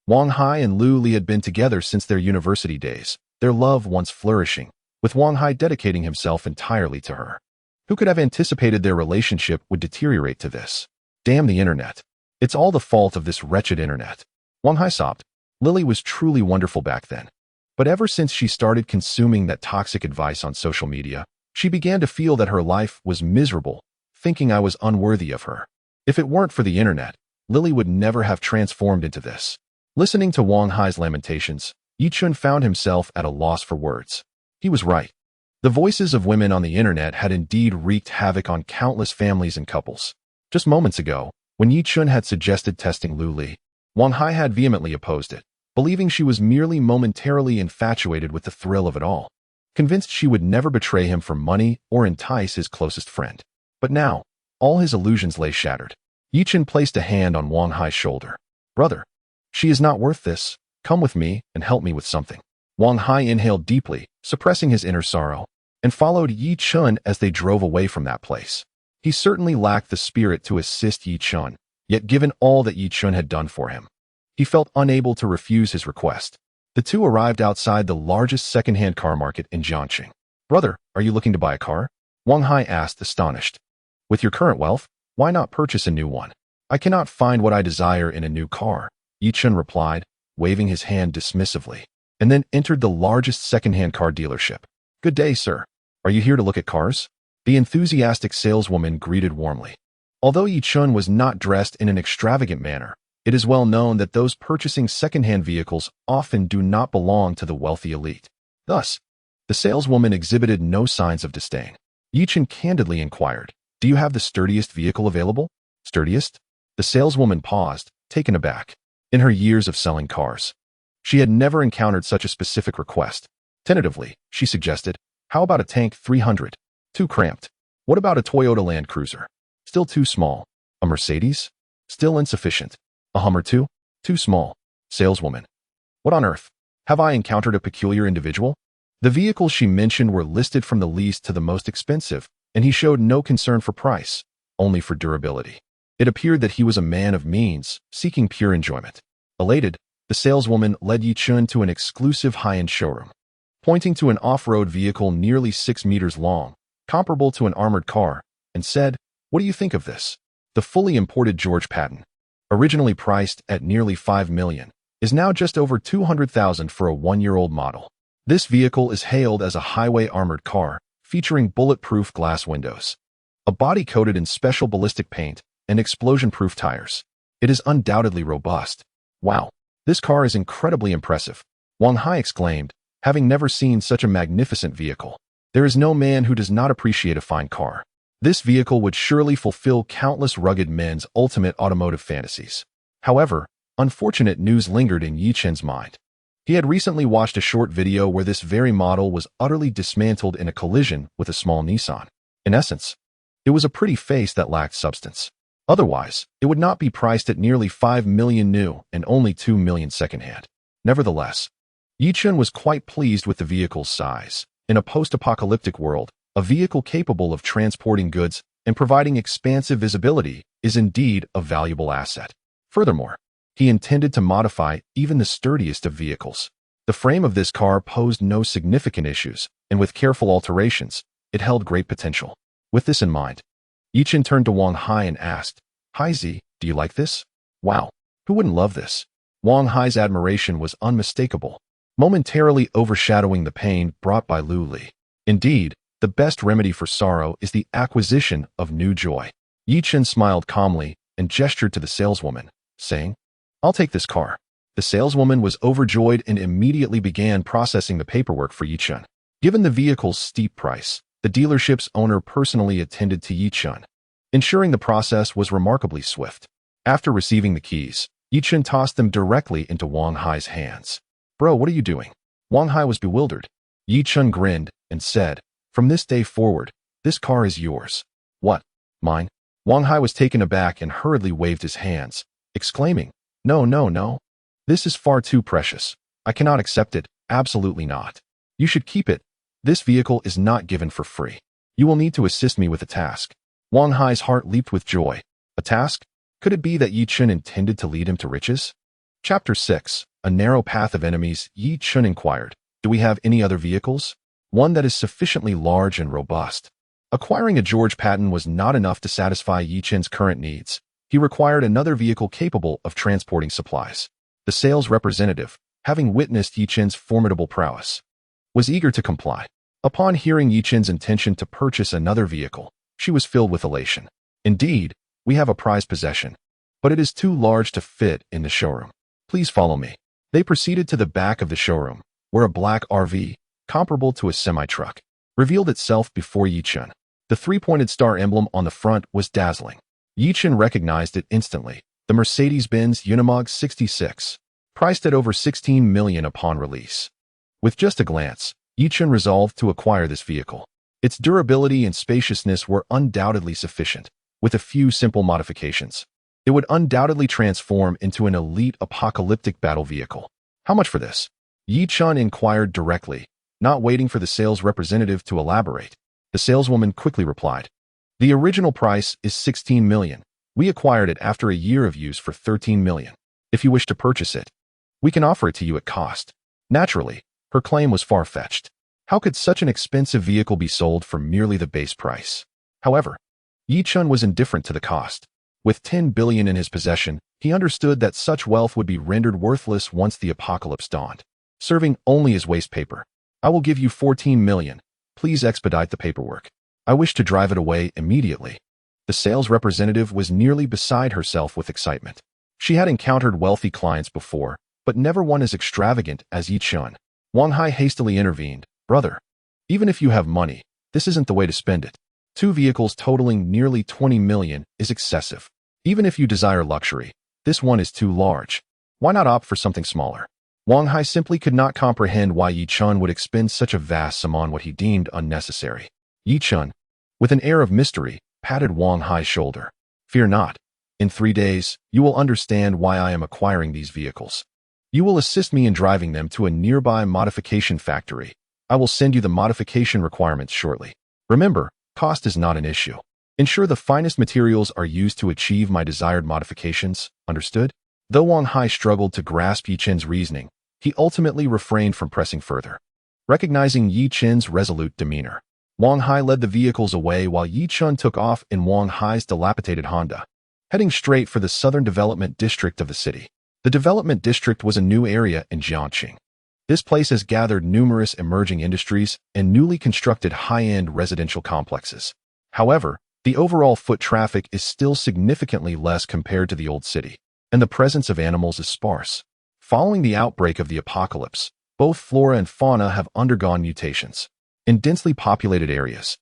Wang Hai and Luli had been together since their university days, their love once flourishing, with Wang Hai dedicating himself entirely to her. Who could have anticipated their relationship would deteriorate to this? Damn the internet. It's all the fault of this wretched internet. Wang Hai sobbed. Lily was truly wonderful back then. But ever since she started consuming that toxic advice on social media, she began to feel that her life was miserable, thinking I was unworthy of her. If it weren't for the internet, Lily would never have transformed into this. Listening to Wang Hai's lamentations, Yi Chen found himself at a loss for words. He was right. The voices of women on the internet had indeed wreaked havoc on countless families and couples. Just moments ago, when Yi Chen had suggested testing Luli, Wang Hai had vehemently opposed it, believing she was merely momentarily infatuated with the thrill of it all, convinced she would never betray him for money or entice his closest friend. But now, all his illusions lay shattered. Yi Chen placed a hand on Wang Hai's shoulder. Brother, she is not worth this. Come with me and help me with something. Wang Hai inhaled deeply, suppressing his inner sorrow, and followed Yi Chen as they drove away from that place. He certainly lacked the spirit to assist Yi Chen, yet given all that Yi Chen had done for him, he felt unable to refuse his request. The two arrived outside the largest second-hand car market in Jiangxing. Brother, are you looking to buy a car? Wang Hai asked, astonished. With your current wealth, why not purchase a new one? I cannot find what I desire in a new car, Yi Chen replied, waving his hand dismissively, and then entered the largest second-hand car dealership. Good day, sir. Are you here to look at cars? The enthusiastic saleswoman greeted warmly. Although Yi Chen was not dressed in an extravagant manner, it is well known that those purchasing second-hand vehicles often do not belong to the wealthy elite. Thus, the saleswoman exhibited no signs of disdain. Yi Chen candidly inquired, "Do you have the sturdiest vehicle available?" Sturdiest? The saleswoman paused, taken aback. In her years of selling cars, she had never encountered such a specific request. Tentatively, she suggested, "How about a Tank 300? Too cramped. What about a Toyota Land Cruiser? Still too small. A Mercedes? Still insufficient. A Hummer too? Too small." Saleswoman: "What on earth? Have I encountered a peculiar individual?" The vehicles she mentioned were listed from the least to the most expensive, and he showed no concern for price, only for durability. It appeared that he was a man of means, seeking pure enjoyment. Elated, The saleswoman led Yi Chun to an exclusive high-end showroom. Pointing to an off-road vehicle nearly 6 meters long, comparable to an armored car, and said, "What do you think of this?" The fully imported George Patton, originally priced at nearly $5 million, is now just over $200,000 for a 1-year-old model. This vehicle is hailed as a highway armored car, featuring bulletproof glass windows, a body coated in special ballistic paint, and explosion-proof tires. It is undoubtedly robust. "Wow, this car is incredibly impressive," Wang Hai exclaimed, having never seen such a magnificent vehicle. There is no man who does not appreciate a fine car. This vehicle would surely fulfill countless rugged men's ultimate automotive fantasies. However, unfortunate news lingered in Yi Chun's mind. He had recently watched a short video where this very model was utterly dismantled in a collision with a small Nissan. In essence, it was a pretty face that lacked substance. Otherwise, it would not be priced at nearly $5 million new and only $2 million secondhand. Nevertheless, Yi Chun was quite pleased with the vehicle's size. In a post-apocalyptic world, a vehicle capable of transporting goods and providing expansive visibility is indeed a valuable asset. Furthermore, he intended to modify even the sturdiest of vehicles. The frame of this car posed no significant issues, and with careful alterations, it held great potential. With this in mind, Yi Chun turned to Wang Hai and asked, "Hi Z, do you like this?" "Wow, who wouldn't love this?" Wang Hai's admiration was unmistakable, momentarily overshadowing the pain brought by Lu Li. Indeed, the best remedy for sorrow is the acquisition of new joy. Yi Chun smiled calmly and gestured to the saleswoman, saying, "I'll take this car." The saleswoman was overjoyed and immediately began processing the paperwork for Yi Chun. Given the vehicle's steep price, the dealership's owner personally attended to Yi Chun, ensuring the process was remarkably swift. After receiving the keys, Yi Chun tossed them directly into Wang Hai's hands. "Bro, what are you doing?" Wang Hai was bewildered. Yi Chun grinned and said, "From this day forward, this car is yours." "What? Mine?" Wang Hai was taken aback and hurriedly waved his hands, exclaiming, "No, no, no. This is far too precious. I cannot accept it, absolutely not. You should keep it. This vehicle is not given for free. You will need to assist me with a task." Wang Hai's heart leaped with joy. A task? Could it be that Yi Chun intended to lead him to riches? Chapter 6. A narrow path of enemies. Yi Chun inquired, "Do we have any other vehicles? One that is sufficiently large and robust." Acquiring a George Patton was not enough to satisfy Yi Chun's current needs. He required another vehicle capable of transporting supplies. The sales representative, having witnessed Yi Chun's formidable prowess, was eager to comply. Upon hearing Yi Chun's intention to purchase another vehicle, she was filled with elation. "Indeed, we have a prized possession, but it is too large to fit in the showroom. Please follow me." They proceeded to the back of the showroom, where a black RV, comparable to a semi-truck, revealed itself before Yi Chun. The three-pointed star emblem on the front was dazzling. Yi Chun recognized it instantly, the Mercedes-Benz Unimog 66, priced at over $16 million upon release. With just a glance, Yi Chun resolved to acquire this vehicle. Its durability and spaciousness were undoubtedly sufficient. With a few simple modifications, it would undoubtedly transform into an elite apocalyptic battle vehicle. "How much for this?" Yi Chun inquired directly, not waiting for the sales representative to elaborate. The saleswoman quickly replied, "The original price is $16 million. We acquired it after a year of use for $13 million. If you wish to purchase it, we can offer it to you at cost." Naturally, her claim was far-fetched. How could such an expensive vehicle be sold for merely the base price? However, Yi Chun was indifferent to the cost. With $10 billion in his possession, he understood that such wealth would be rendered worthless once the apocalypse dawned, serving only as waste paper. "I will give you $14 million. Please expedite the paperwork. I wish to drive it away immediately." The sales representative was nearly beside herself with excitement. She had encountered wealthy clients before, but never one as extravagant as Yi Chun. Wang Hai hastily intervened, "Brother, even if you have money, this isn't the way to spend it. 2 vehicles totaling nearly $20 million is excessive. Even if you desire luxury, this one is too large. Why not opt for something smaller?" Wang Hai simply could not comprehend why Yi Chun would expend such a vast sum on what he deemed unnecessary. Yi Chun, with an air of mystery, patted Wang Hai's shoulder. "Fear not. In 3 days, you will understand why I am acquiring these vehicles. You will assist me in driving them to a nearby modification factory. I will send you the modification requirements shortly. Remember, cost is not an issue. Ensure the finest materials are used to achieve my desired modifications, understood?" Though Wang Hai struggled to grasp Yi Chen's reasoning, he ultimately refrained from pressing further. Recognizing Yi Chen's resolute demeanor, Wang Hai led the vehicles away while Yi Chen took off in Wang Hai's dilapidated Honda, heading straight for the southern development district of the city. The development district was a new area in Jiangxing. This place has gathered numerous emerging industries and newly constructed high-end residential complexes. However, the overall foot traffic is still significantly less compared to the old city, and the presence of animals is sparse. Following the outbreak of the apocalypse, both flora and fauna have undergone mutations. In densely populated areas,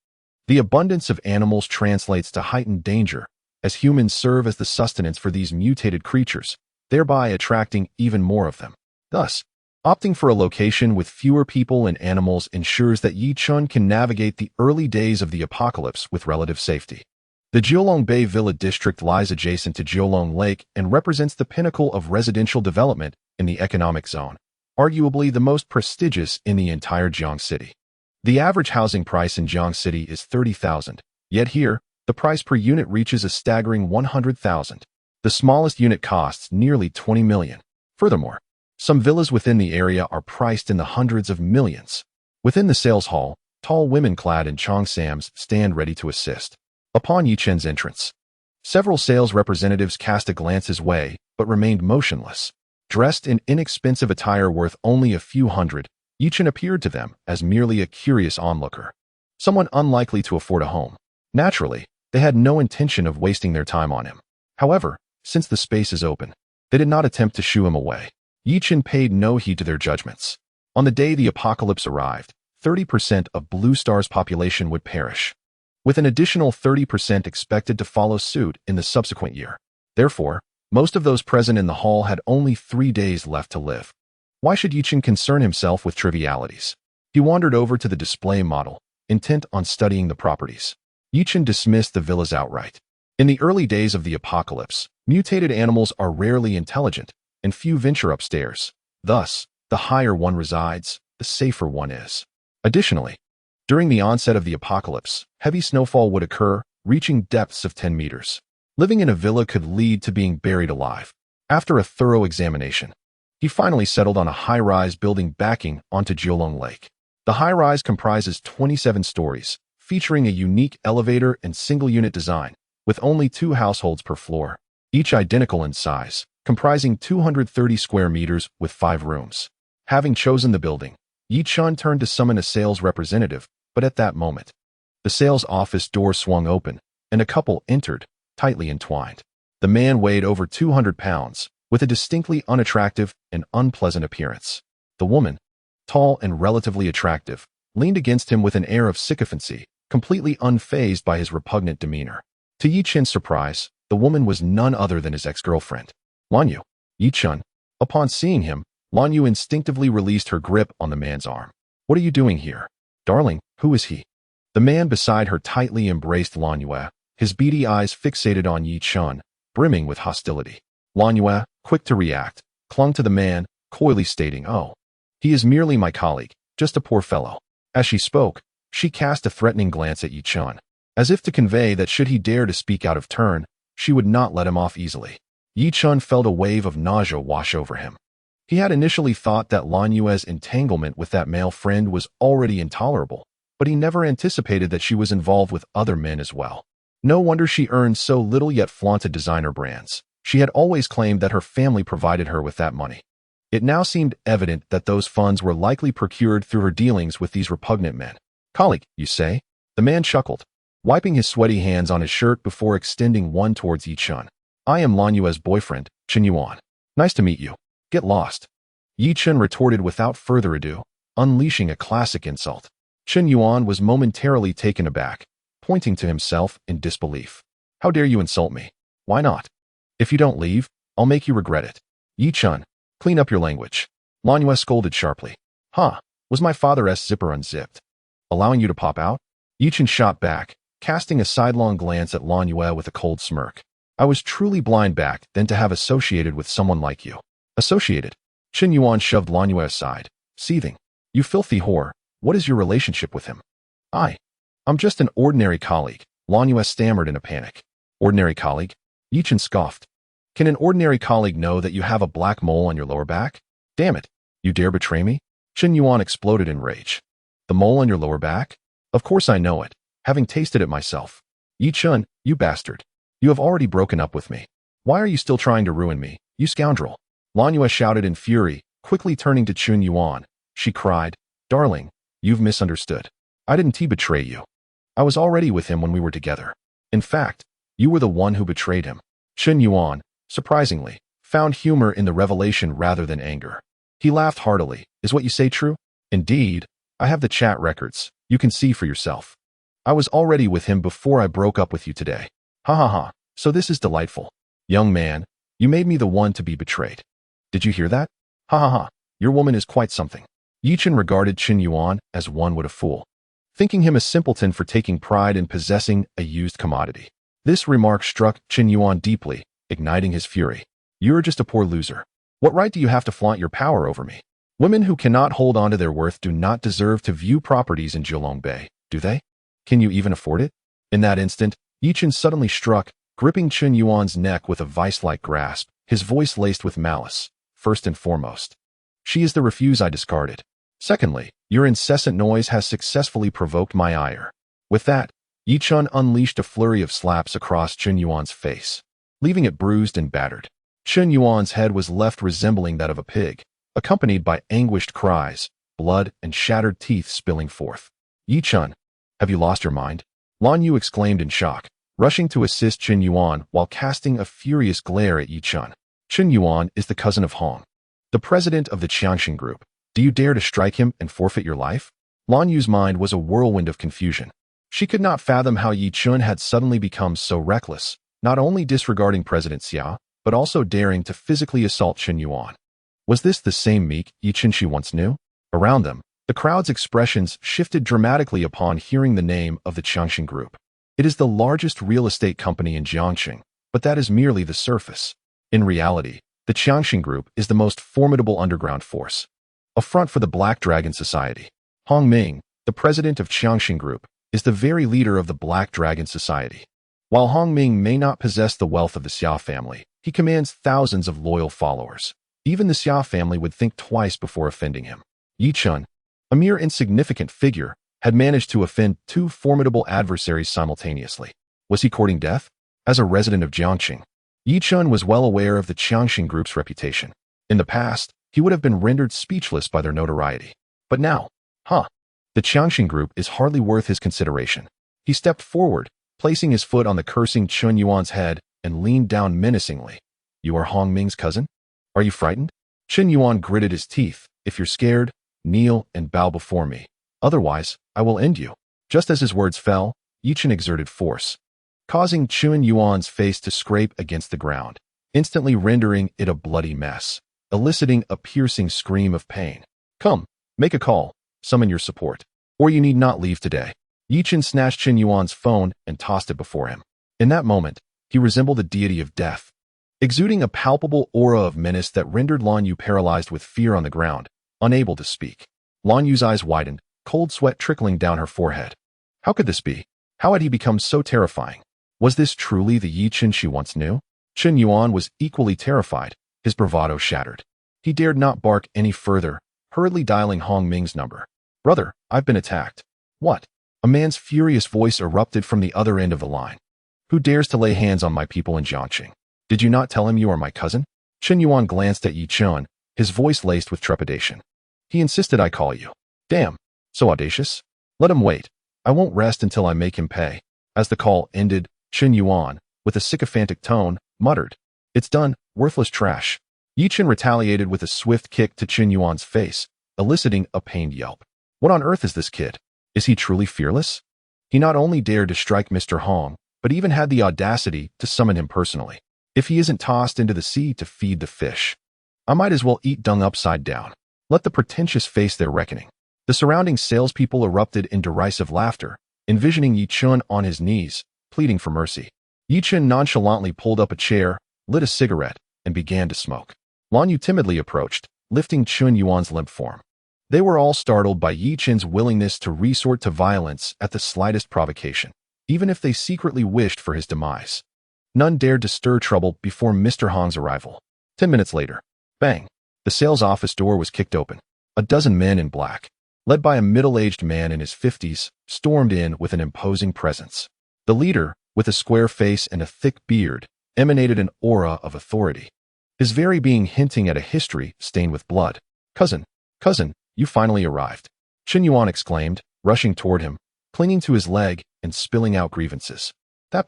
the abundance of animals translates to heightened danger, as humans serve as the sustenance for these mutated creatures, thereby attracting even more of them. Thus, opting for a location with fewer people and animals ensures that Yi Chen can navigate the early days of the apocalypse with relative safety. The Jiulong Bay Villa district lies adjacent to Jiulong Lake and represents the pinnacle of residential development in the economic zone, arguably the most prestigious in the entire Jiang City. The average housing price in Jiang City is 30,000, yet here, the price per unit reaches a staggering 100,000. The smallest unit costs nearly 20 million. Furthermore, some villas within the area are priced in the hundreds of millions. Within the sales hall, tall women clad in cheongsams stand ready to assist. Upon Yi Chen's entrance, several sales representatives cast a glance his way, but remained motionless. Dressed in inexpensive attire worth only a few hundred, Yi Chen appeared to them as merely a curious onlooker, someone unlikely to afford a home. Naturally, they had no intention of wasting their time on him. However, since the space is open, they did not attempt to shoo him away. Yi Chen paid no heed to their judgments. On the day the apocalypse arrived, 30% of Blue Star's population would perish, with an additional 30% expected to follow suit in the subsequent year. Therefore, most of those present in the hall had only 3 days left to live. Why should Yi Chen concern himself with trivialities? He wandered over to the display model, intent on studying the properties. Yi Chen dismissed the villas outright. In the early days of the apocalypse, mutated animals are rarely intelligent, and few venture upstairs. Thus, the higher one resides, the safer one is. Additionally, during the onset of the apocalypse, heavy snowfall would occur, reaching depths of 10 meters. Living in a villa could lead to being buried alive. After a thorough examination, he finally settled on a high-rise building backing onto Jiulong Lake. The high-rise comprises 27 stories, featuring a unique elevator and single-unit design, with only 2 households per floor, each identical in size, comprising 230 square meters with 5 rooms. Having chosen the building, Yi Chen turned to summon a sales representative, but at that moment, the sales office door swung open, and a couple entered, tightly entwined. The man weighed over 200 pounds, with a distinctly unattractive and unpleasant appearance. The woman, tall and relatively attractive, leaned against him with an air of sycophancy, completely unfazed by his repugnant demeanor. To Yi Chen's surprise, the woman was none other than his ex-girlfriend, Lan Yu. Yi Chen. Upon seeing him, Lan Yu instinctively released her grip on the man's arm. "What are you doing here? Darling, who is he?" The man beside her tightly embraced Lan Yue, his beady eyes fixated on Yi Chen, brimming with hostility. Lan Yue, quick to react, clung to the man, coyly stating, "Oh, he is merely my colleague, just a poor fellow." As she spoke, she cast a threatening glance at Yi Chen, as if to convey that should he dare to speak out of turn, she would not let him off easily. Yi Chen felt a wave of nausea wash over him. He had initially thought that Lan Yue's entanglement with that male friend was already intolerable, but he never anticipated that she was involved with other men as well. No wonder she earned so little yet flaunted designer brands. She had always claimed that her family provided her with that money. It now seemed evident that those funds were likely procured through her dealings with these repugnant men. "Colleague, you say?" The man chuckled, wiping his sweaty hands on his shirt before extending one towards Yi Chen. "I am Lan Yue's boyfriend, Chen Yuan. Nice to meet you. Get lost." Yi Chen retorted without further ado, unleashing a classic insult. Chen Yuan was momentarily taken aback, pointing to himself in disbelief. "How dare you insult me? Why not? If you don't leave, I'll make you regret it." "Yi Chen, clean up your language." Lan Yue scolded sharply. "Huh, was my father's zipper unzipped? Allowing you to pop out?" Yi Chen shot back, casting a sidelong glance at Lan Yue with a cold smirk. "I was truly blind back then to have associated with someone like you." "Associated?" Chen Yuan shoved Lan Yue aside, seething. "You filthy whore, what is your relationship with him?" I'm just an ordinary colleague," Lan Yue stammered in a panic. "Ordinary colleague?" Yi Chen scoffed. Can an ordinary colleague know that you have a black mole on your lower back? Damn it, you dare betray me? Chen Yuan exploded in rage. The mole on your lower back? Of course I know it, having tasted it myself. Yi Chun, you bastard. You have already broken up with me. Why are you still trying to ruin me, you scoundrel? Lan Yue shouted in fury, quickly turning to Chen Yuan. She cried, Darling, you've misunderstood. I didn't betray you. I was already with him when we were together. In fact, you were the one who betrayed him. Chen Yuan, surprisingly, found humor in the revelation rather than anger. He laughed heartily. Is what you say true? Indeed, I have the chat records. You can see for yourself. I was already with him before I broke up with you today. Ha ha ha, so this is delightful. Young man, you made me the one to be betrayed. Did you hear that? Ha ha ha, your woman is quite something. Yi Chen regarded Chen Yuan as one would a fool, thinking him a simpleton for taking pride in possessing a used commodity. This remark struck Chen Yuan deeply, igniting his fury. You're just a poor loser. What right do you have to flaunt your power over me? Women who cannot hold on to their worth do not deserve to view properties in Jilong Bay, do they? Can you even afford it? In that instant, Yi Chen suddenly struck, gripping Chen Yuan's neck with a vice-like grasp, his voice laced with malice. First and foremost, she is the refuse I discarded. Secondly, your incessant noise has successfully provoked my ire. With that, Yi Chen unleashed a flurry of slaps across Chen Yuan's face, leaving it bruised and battered. Chen Yuan's head was left resembling that of a pig, accompanied by anguished cries, blood, and shattered teeth spilling forth. Yi Chen, have you lost your mind? Lan Yu exclaimed in shock, rushing to assist Chen Yuan while casting a furious glare at Yi Chen. Chen Yuan is the cousin of Hong, the president of the Qiangxin Group. Do you dare to strike him and forfeit your life? Lan Yu's mind was a whirlwind of confusion. She could not fathom how Yi Chen had suddenly become so reckless, not only disregarding President Xia, but also daring to physically assault Chen Yuan. Was this the same meek Yi Chen she once knew? Around them, the crowd's expressions shifted dramatically upon hearing the name of the Qiangxin Group. It is the largest real estate company in Jiangxing, but that is merely the surface. In reality, the Qiangxin Group is the most formidable underground force, a front for the Black Dragon Society. Hong Ming, the president of Qiangxin Group, is the very leader of the Black Dragon Society. While Hong Ming may not possess the wealth of the Xia family, he commands thousands of loyal followers. Even the Xia family would think twice before offending him. Yi Chen, a mere insignificant figure, had managed to offend two formidable adversaries simultaneously. Was he courting death? As a resident of Jiangxing, Yi Chen was well aware of the Qiangxin Group's reputation. In the past, he would have been rendered speechless by their notoriety. But now, the Qiangxin Group is hardly worth his consideration. He stepped forward, placing his foot on the cursing Chen Yuan's head, and leaned down menacingly. You are Hong Ming's cousin? Are you frightened? Chen Yuan gritted his teeth. If you're scared, kneel and bow before me. Otherwise, I will end you. Just as his words fell, Yi Chen exerted force, causing Chen Yuan's face to scrape against the ground, instantly rendering it a bloody mess, eliciting a piercing scream of pain. Come, make a call, summon your support, or you need not leave today. Yi Chen snatched Chen Yuan's phone and tossed it before him. In that moment, he resembled a deity of death, exuding a palpable aura of menace that rendered Lan Yu paralyzed with fear on the ground, unable to speak. Lan Yu's eyes widened, cold sweat trickling down her forehead. How could this be? How had he become so terrifying? Was this truly the Yi Chen she once knew? Chen Yuan was equally terrified, his bravado shattered. He dared not bark any further, hurriedly dialing Hong Ming's number. Brother, I've been attacked. What? A man's furious voice erupted from the other end of the line. Who dares to lay hands on my people in Jiangxing? Did you not tell him you are my cousin? Chen Yuan glanced at Yi Chen, his voice laced with trepidation. He insisted I call you. Damn, so audacious. Let him wait. I won't rest until I make him pay. As the call ended, Chen Yuan, with a sycophantic tone, muttered, It's done, worthless trash. Yi Chen retaliated with a swift kick to Chen Yuan's face, eliciting a pained yelp. What on earth is this kid? Is he truly fearless? He not only dared to strike Mr. Hong, but even had the audacity to summon him personally. If he isn't tossed into the sea to feed the fish, I might as well eat dung upside down. Let the pretentious face their reckoning. The surrounding salespeople erupted in derisive laughter, envisioning Yi Chen on his knees, pleading for mercy. Yi Chen nonchalantly pulled up a chair, lit a cigarette, and began to smoke. Lan Yu timidly approached, lifting Chen Yuan's limp form. They were all startled by Yi Chen's willingness to resort to violence at the slightest provocation, even if they secretly wished for his demise. None dared to stir trouble before Mr. Hong's arrival. 10 minutes later, bang, the sales office door was kicked open. A dozen men in black, led by a middle-aged man in his 50s, stormed in with an imposing presence. The leader, with a square face and a thick beard, emanated an aura of authority, his very being hinting at a history stained with blood. Cousin, you finally arrived," Chen Yuan exclaimed, rushing toward him, clinging to his leg and spilling out grievances. That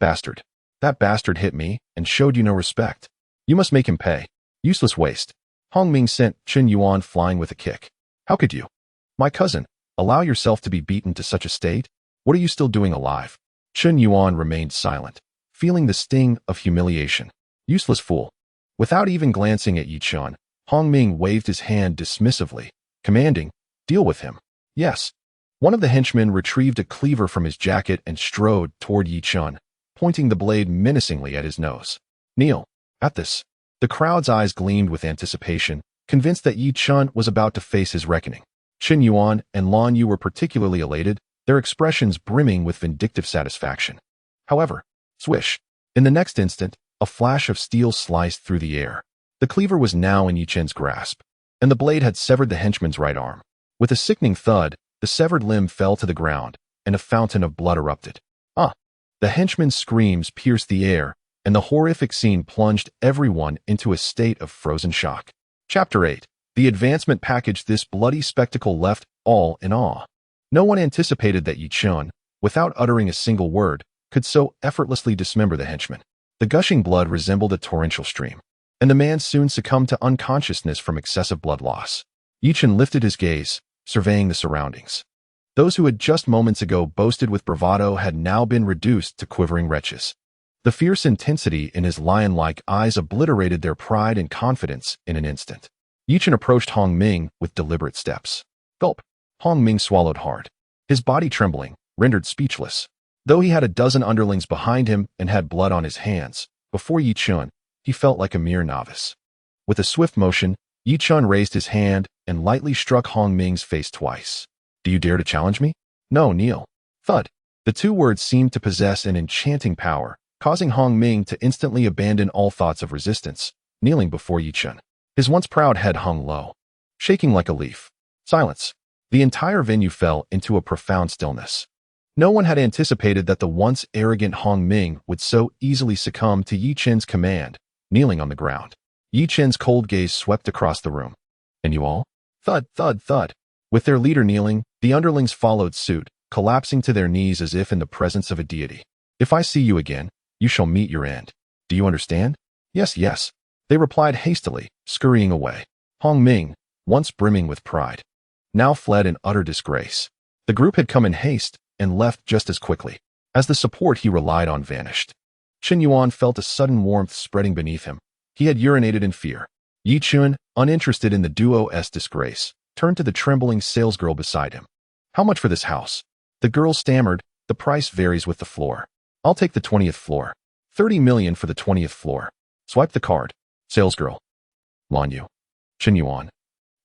bastard hit me and showed you no respect. You must make him pay. Useless waste." Hong Ming sent Chen Yuan flying with a kick. "How could you? My cousin, allow yourself to be beaten to such a state? What are you still doing alive?" Chen Yuan remained silent, feeling the sting of humiliation. Useless fool. Without even glancing at Yi Chun, Hong Ming waved his hand dismissively, commanding, "Deal with him." Yes. One of the henchmen retrieved a cleaver from his jacket and strode toward Yi Chun, pointing the blade menacingly at his nose. "Kneel." At this, the crowd's eyes gleamed with anticipation, convinced that Yi Chun was about to face his reckoning. Chen Yuan and Lan Yu were particularly elated, their expressions brimming with vindictive satisfaction. However, swish. In the next instant, a flash of steel sliced through the air. The cleaver was now in Yi Chen's grasp, and the blade had severed the henchman's right arm. With a sickening thud, the severed limb fell to the ground, and a fountain of blood erupted. Ah! The henchman's screams pierced the air, and the horrific scene plunged everyone into a state of frozen shock. Chapter 8. The advancement package. This bloody spectacle left all in awe. No one anticipated that Yi Chun, without uttering a single word, could so effortlessly dismember the henchman. The gushing blood resembled a torrential stream, and the man soon succumbed to unconsciousness from excessive blood loss. Yi Chun lifted his gaze, surveying the surroundings. Those who had just moments ago boasted with bravado had now been reduced to quivering wretches. The fierce intensity in his lion-like eyes obliterated their pride and confidence in an instant. Yi Chun approached Hong Ming with deliberate steps. Gulp. Hong Ming swallowed hard, his body trembling, rendered speechless. Though he had a dozen underlings behind him and had blood on his hands, before Yi Chun, he felt like a mere novice. With a swift motion, Yi Chun raised his hand and lightly struck Hong Ming's face twice. "Do you dare to challenge me?" "No, kneel." Thud. The two words seemed to possess an enchanting power, causing Hong Ming to instantly abandon all thoughts of resistance, kneeling before Yi Chun. His once proud head hung low, shaking like a leaf. Silence. The entire venue fell into a profound stillness. No one had anticipated that the once arrogant Hong Ming would so easily succumb to Yi Chun's command, kneeling on the ground. Yi Chun's cold gaze swept across the room. "And you all?" Thud, thud, thud. With their leader kneeling, the underlings followed suit, collapsing to their knees as if in the presence of a deity. "If I see you again, you shall meet your end. Do you understand?" "Yes, yes," they replied hastily, scurrying away. Hong Ming, once brimming with pride, now fled in utter disgrace. The group had come in haste and left just as quickly as the support he relied on vanished. Chen Yuan felt a sudden warmth spreading beneath him. He had urinated in fear. Yi Chun, uninterested in the duo's disgrace, turned to the trembling salesgirl beside him. "How much for this house?" The girl stammered, "The price varies with the floor. I'll take the 20th floor. 30 million for the 20th floor." "Swipe the card." Salesgirl. Lan Yu. Chen Yuan.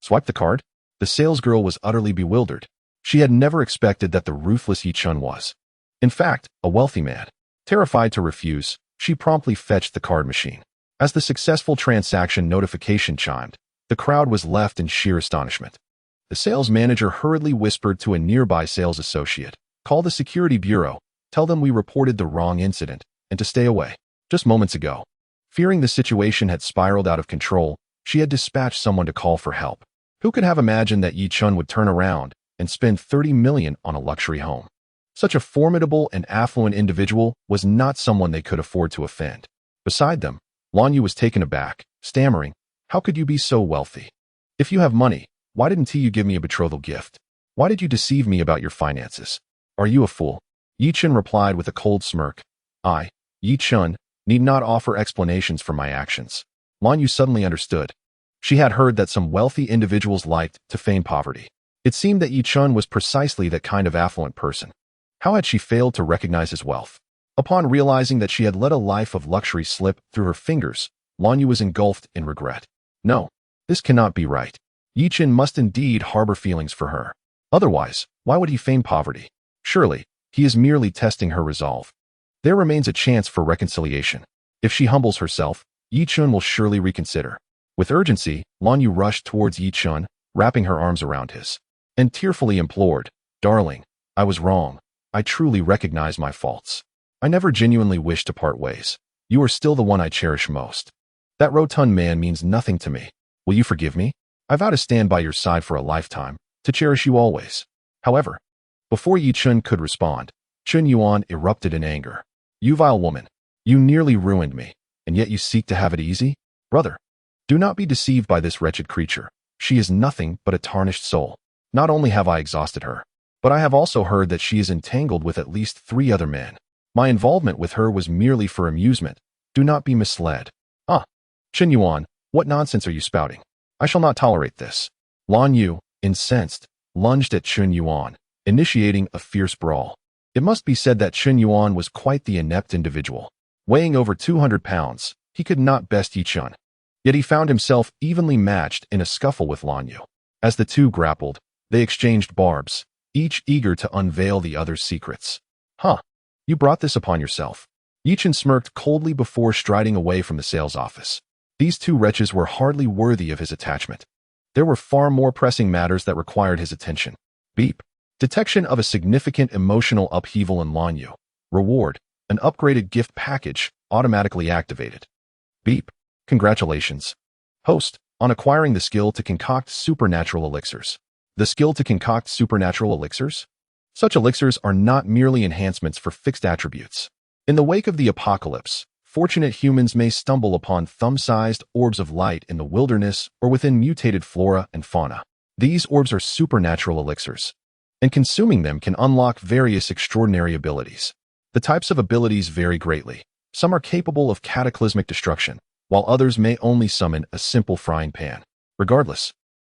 "Swipe the card?" The salesgirl was utterly bewildered. She had never expected that the ruthless Yi Chun was, in fact, a wealthy man. Terrified to refuse, she promptly fetched the card machine. As the successful transaction notification chimed, the crowd was left in sheer astonishment. The sales manager hurriedly whispered to a nearby sales associate, "Call the security bureau, tell them we reported the wrong incident, and to stay away." Just moments ago, fearing the situation had spiraled out of control, she had dispatched someone to call for help. Who could have imagined that Yi Chun would turn around and spend 30 million on a luxury home? Such a formidable and affluent individual was not someone they could afford to offend. Beside them, Lan Yu was taken aback, stammering, "How could you be so wealthy? If you have money, why didn't you give me a betrothal gift? Why did you deceive me about your finances? Are you a fool?" Yi Chun replied with a cold smirk, "I, Yi Chun, need not offer explanations for my actions." Lan Yu suddenly understood. She had heard that some wealthy individuals liked to feign poverty. It seemed that Yi Chun was precisely that kind of affluent person. How had she failed to recognize his wealth? Upon realizing that she had let a life of luxury slip through her fingers, Lan Yu was engulfed in regret. No, this cannot be right. Yi Chun must indeed harbor feelings for her. Otherwise, why would he feign poverty? Surely, he is merely testing her resolve. There remains a chance for reconciliation. If she humbles herself, Yi Chun will surely reconsider. With urgency, Lan Yu rushed towards Yi Chun, wrapping her arms around his, and tearfully implored, "Darling, I was wrong. I truly recognize my faults. I never genuinely wished to part ways. You are still the one I cherish most. That rotund man means nothing to me. Will you forgive me? I vow to stand by your side for a lifetime, to cherish you always." However, before Yi Chun could respond, Chun Yuan erupted in anger. "You vile woman, you nearly ruined me, and yet you seek to have it easy? Brother, do not be deceived by this wretched creature. She is nothing but a tarnished soul. Not only have I exhausted her, but I have also heard that she is entangled with at least 3 other men. My involvement with her was merely for amusement. Do not be misled." "Ah, Chun Yuan, what nonsense are you spouting? I shall not tolerate this." Lan Yu, incensed, lunged at Chun Yuan, initiating a fierce brawl. It must be said that Chun Yuan was quite the inept individual. Weighing over 200 pounds, he could not best Yi Chun. Yet he found himself evenly matched in a scuffle with Lan Yu. As the two grappled, they exchanged barbs, each eager to unveil the other's secrets. "Huh, you brought this upon yourself." Yi Chun smirked coldly before striding away from the sales office. These two wretches were hardly worthy of his attachment. There were far more pressing matters that required his attention. Beep. Detection of a significant emotional upheaval in Lan Yu. Reward. An upgraded gift package, automatically activated. Beep. Congratulations, host, on acquiring the skill to concoct supernatural elixirs. The skill to concoct supernatural elixirs? Such elixirs are not merely enhancements for fixed attributes. In the wake of the apocalypse, fortunate humans may stumble upon thumb-sized orbs of light in the wilderness or within mutated flora and fauna. These orbs are supernatural elixirs, and consuming them can unlock various extraordinary abilities. The types of abilities vary greatly. Some are capable of cataclysmic destruction, while others may only summon a simple frying pan. Regardless,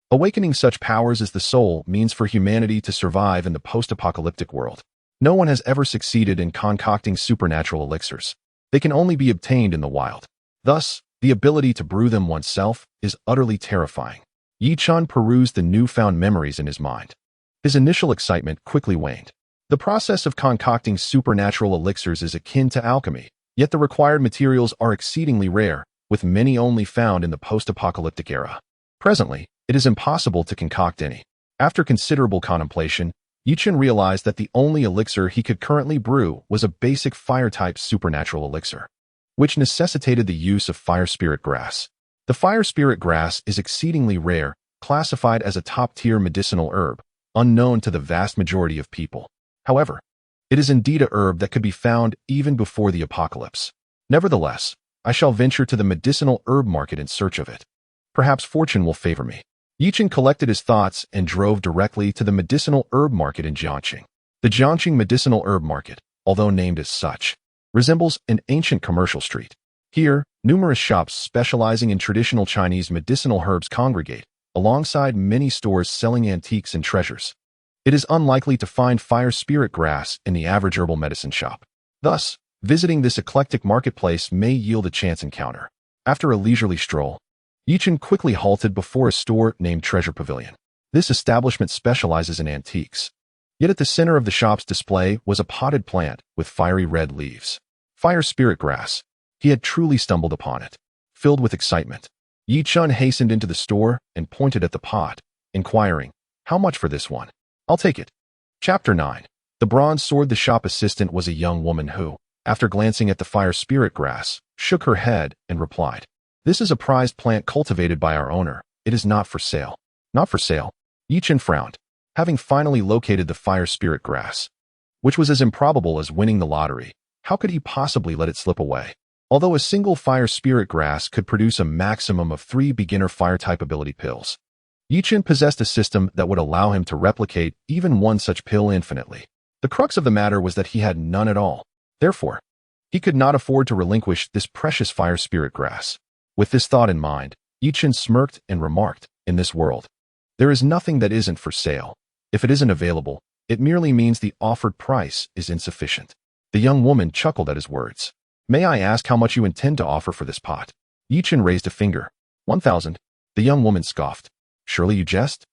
awakening such powers as the soul means for humanity to survive in the post-apocalyptic world. No one has ever succeeded in concocting supernatural elixirs. They can only be obtained in the wild. Thus, the ability to brew them oneself is utterly terrifying. Yi Chun perused the newfound memories in his mind. His initial excitement quickly waned. The process of concocting supernatural elixirs is akin to alchemy, yet the required materials are exceedingly rare, with many only found in the post-apocalyptic era. Presently, it is impossible to concoct any. After considerable contemplation, Yi Chun realized that the only elixir he could currently brew was a basic fire-type supernatural elixir, which necessitated the use of fire spirit grass. The fire spirit grass is exceedingly rare, classified as a top-tier medicinal herb, unknown to the vast majority of people. However, it is indeed a herb that could be found even before the apocalypse. Nevertheless, I shall venture to the medicinal herb market in search of it. Perhaps fortune will favor me. Yi Chun collected his thoughts and drove directly to the medicinal herb market in Jiangqing. The Jiangqing medicinal herb market, although named as such, resembles an ancient commercial street. Here, numerous shops specializing in traditional Chinese medicinal herbs congregate, alongside many stores selling antiques and treasures. It is unlikely to find fire spirit grass in the average herbal medicine shop. Thus, visiting this eclectic marketplace may yield a chance encounter. After a leisurely stroll, Yi Chun quickly halted before a store named Treasure Pavilion. This establishment specializes in antiques. Yet at the center of the shop's display was a potted plant with fiery red leaves. Fire spirit grass. He had truly stumbled upon it. Filled with excitement, Yi Chun hastened into the store and pointed at the pot, inquiring, "How much for this one?" "I'll take it." Chapter 9. The bronze sword. The shop assistant was a young woman who, after glancing at the fire spirit grass, shook her head and replied, "This is a prized plant cultivated by our owner. It is not for sale." "Not for sale?" Yi Chun frowned, having finally located the fire spirit grass, which was as improbable as winning the lottery. How could he possibly let it slip away? Although a single fire spirit grass could produce a maximum of 3 beginner fire-type ability pills, Yi Chun possessed a system that would allow him to replicate even one such pill infinitely. The crux of the matter was that he had none at all. Therefore, he could not afford to relinquish this precious fire spirit grass. With this thought in mind, Yi Chun smirked and remarked, "In this world, there is nothing that isn't for sale. If it isn't available, it merely means the offered price is insufficient." The young woman chuckled at his words. "May I ask how much you intend to offer for this pot?" Yi Chun raised a finger. 1,000. The young woman scoffed. "Surely you jest?"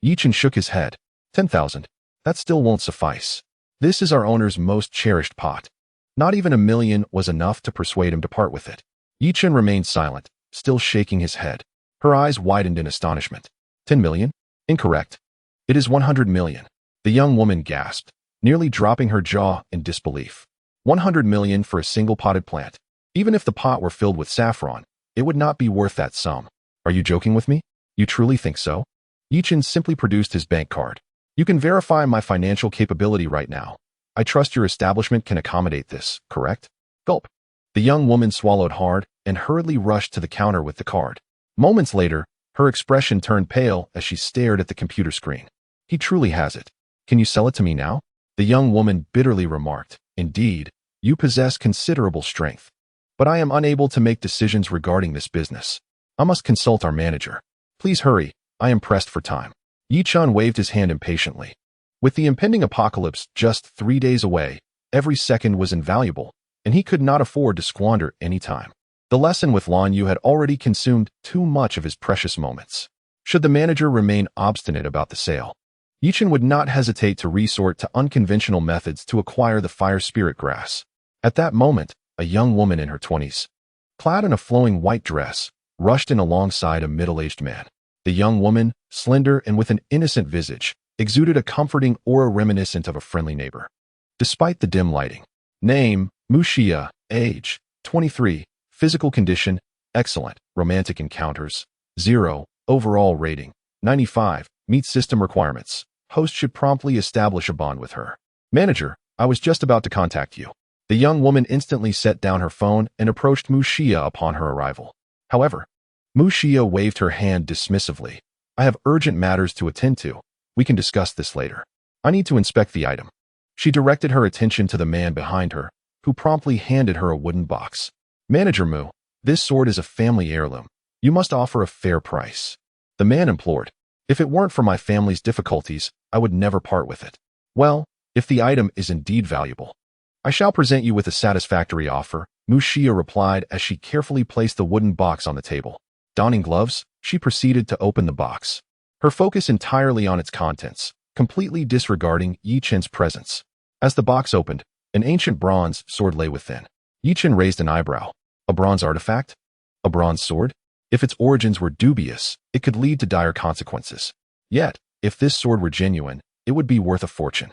Yi Chun shook his head. 10,000. That still won't suffice. This is our owner's most cherished pot. Not even 1 million was enough to persuade him to part with it. Yichen remained silent, still shaking his head. Her eyes widened in astonishment. 10 million? Incorrect. It is 100 million. The young woman gasped, nearly dropping her jaw in disbelief. 100 million for a single potted plant. Even if the pot were filled with saffron, it would not be worth that sum. Are you joking with me? You truly think so? Yichen simply produced his bank card. You can verify my financial capability right now. I trust your establishment can accommodate this, correct? Gulp. The young woman swallowed hard and hurriedly rushed to the counter with the card. Moments later, her expression turned pale as she stared at the computer screen. He truly has it. Can you sell it to me now? The young woman bitterly remarked. Indeed, you possess considerable strength. But I am unable to make decisions regarding this business. I must consult our manager. Please hurry, I am pressed for time. Yichen waved his hand impatiently. With the impending apocalypse just 3 days away, every second was invaluable, and he could not afford to squander any time. The lesson with Lan Yu had already consumed too much of his precious moments. Should the manager remain obstinate about the sale, Yichen would not hesitate to resort to unconventional methods to acquire the fire spirit grass. At that moment, a young woman in her 20s, clad in a flowing white dress, rushed in alongside a middle-aged man. The young woman, slender and with an innocent visage, exuded a comforting aura reminiscent of a friendly neighbor. Despite the dim lighting. Name, Muxia, age, 23, physical condition, excellent, romantic encounters, 0, overall rating, 95, meets system requirements. Host should promptly establish a bond with her. Manager, I was just about to contact you. The young woman instantly set down her phone and approached Muxia upon her arrival. However, Muxia waved her hand dismissively. I have urgent matters to attend to. We can discuss this later. I need to inspect the item. She directed her attention to the man behind her, who promptly handed her a wooden box. Manager Mu, this sword is a family heirloom. You must offer a fair price. The man implored. If it weren't for my family's difficulties, I would never part with it. Well, if the item is indeed valuable, I shall present you with a satisfactory offer, Muxia replied as she carefully placed the wooden box on the table. Donning gloves, she proceeded to open the box. Her focus entirely on its contents, completely disregarding Yichen's presence. As the box opened, an ancient bronze sword lay within. Yichen raised an eyebrow. A bronze artifact? A bronze sword? If its origins were dubious, it could lead to dire consequences. Yet, if this sword were genuine, it would be worth a fortune.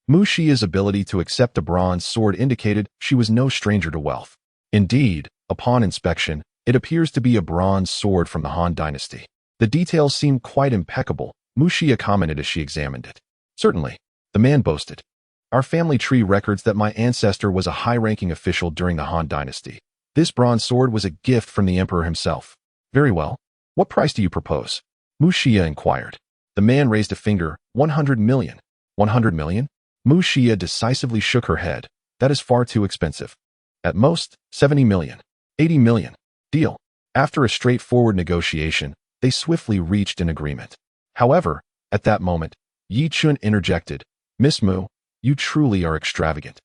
Muxia's ability to accept a bronze sword indicated she was no stranger to wealth. Indeed, upon inspection, it appears to be a bronze sword from the Han Dynasty. The details seem quite impeccable, Muxia commented as she examined it. Certainly, the man boasted. Our family tree records that my ancestor was a high-ranking official during the Han Dynasty. This bronze sword was a gift from the emperor himself. Very well. What price do you propose? Muxia inquired. The man raised a finger. 100 million. 100 million? Muxia decisively shook her head. That is far too expensive. At most, 70 million. 80 million. Deal. After a straightforward negotiation, they swiftly reached an agreement. However, at that moment, Yichen interjected. Miss Mu, you truly are extravagant.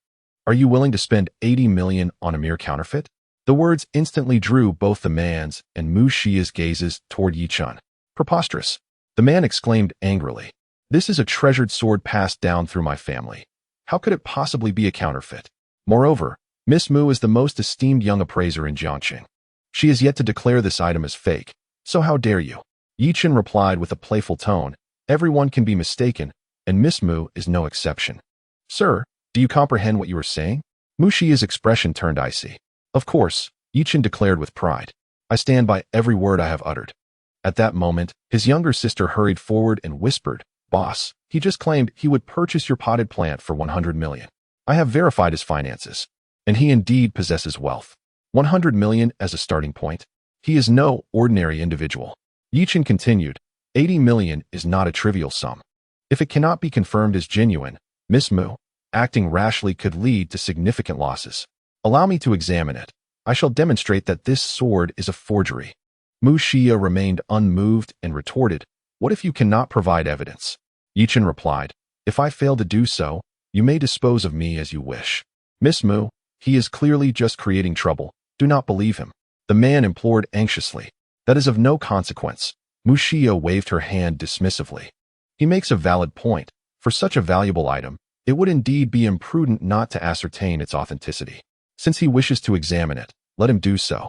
Are you willing to spend 80 million on a mere counterfeit? The words instantly drew both the man's and Muxia's gazes toward Yichen. Preposterous. The man exclaimed angrily. This is a treasured sword passed down through my family. How could it possibly be a counterfeit? Moreover, Miss Mu is the most esteemed young appraiser in Jiangqing. She has yet to declare this item as fake, so how dare you? Yichen replied with a playful tone. Everyone can be mistaken, and Miss Mu is no exception. Sir, do you comprehend what you are saying? Muxia's expression turned icy. Of course, Yichen declared with pride. I stand by every word I have uttered. At that moment, his younger sister hurried forward and whispered, Boss, he just claimed he would purchase your potted plant for 100 million. I have verified his finances, and he indeed possesses wealth. 100 million as a starting point. He is no ordinary individual. Yichen continued, 80 million is not a trivial sum. If it cannot be confirmed as genuine, Miss Mu, acting rashly could lead to significant losses. Allow me to examine it. I shall demonstrate that this sword is a forgery. Muxia remained unmoved and retorted, What if you cannot provide evidence? Yichen replied, If I fail to do so, you may dispose of me as you wish. Miss Mu, he is clearly just creating trouble. Do not believe him. The man implored anxiously. That is of no consequence. Muxia waved her hand dismissively. He makes a valid point. For such a valuable item, it would indeed be imprudent not to ascertain its authenticity. Since he wishes to examine it, let him do so.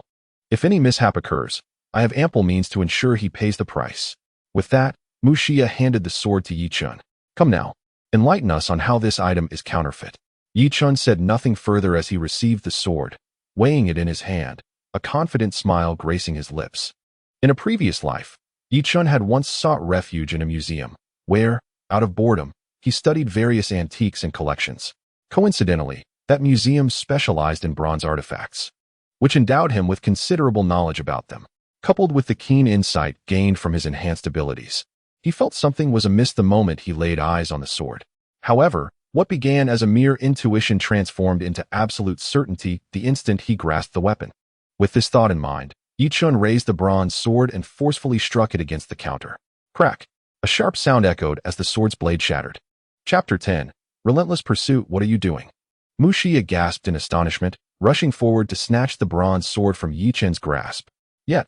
If any mishap occurs, I have ample means to ensure he pays the price. With that, Mu Xie handed the sword to Yi Chun. Come now, enlighten us on how this item is counterfeit. Yi Chun said nothing further as he received the sword, weighing it in his hand, a confident smile gracing his lips. In a previous life, Yi Chun had once sought refuge in a museum, where, out of boredom, he studied various antiques and collections. Coincidentally, that museum specialized in bronze artifacts, which endowed him with considerable knowledge about them. Coupled with the keen insight gained from his enhanced abilities, he felt something was amiss the moment he laid eyes on the sword. However, what began as a mere intuition transformed into absolute certainty the instant he grasped the weapon. With this thought in mind, Yi Chun raised the bronze sword and forcefully struck it against the counter. Crack! A sharp sound echoed as the sword's blade shattered. Chapter 10. Relentless Pursuit. What are you doing? Mu Xie gasped in astonishment, rushing forward to snatch the bronze sword from Yi Chun's grasp. Yet,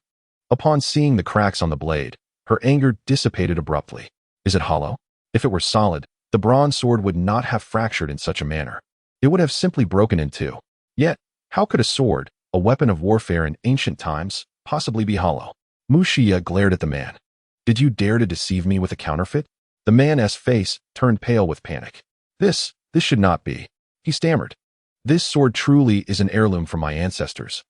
upon seeing the cracks on the blade, her anger dissipated abruptly. Is it hollow? If it were solid, the bronze sword would not have fractured in such a manner. It would have simply broken in two. Yet, how could a sword, a weapon of warfare in ancient times, possibly be hollow? Mu Xie glared at the man. Did you dare to deceive me with a counterfeit? The man's face turned pale with panic. This should not be. He stammered. This sword truly is an heirloom from my ancestors.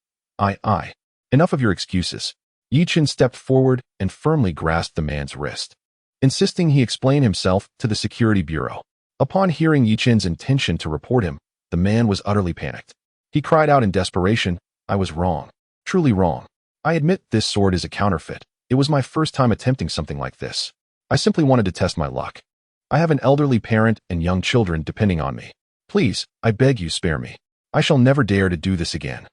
Enough of your excuses. Yi Chun stepped forward and firmly grasped the man's wrist, insisting he explain himself to the security bureau. Upon hearing Yi Chun's intention to report him, the man was utterly panicked. He cried out in desperation, I was wrong. Truly wrong. I admit this sword is a counterfeit. It was my first time attempting something like this. I simply wanted to test my luck. I have an elderly parent and young children depending on me. Please, I beg you spare me. I shall never dare to do this again.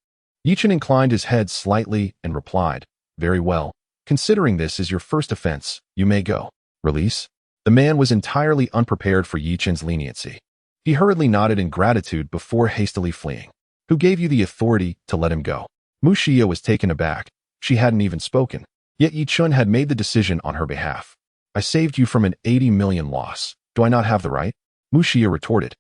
Yi Chun inclined his head slightly and replied, Very well. Considering this is your first offense, you may go. Release? The man was entirely unprepared for Yi Chun's leniency. He hurriedly nodded in gratitude before hastily fleeing. Who gave you the authority to let him go? Mu Xie was taken aback. She hadn't even spoken. Yet Yi Chun had made the decision on her behalf. I saved you from an 80 million loss. Do I not have the right? Mu Xie retorted.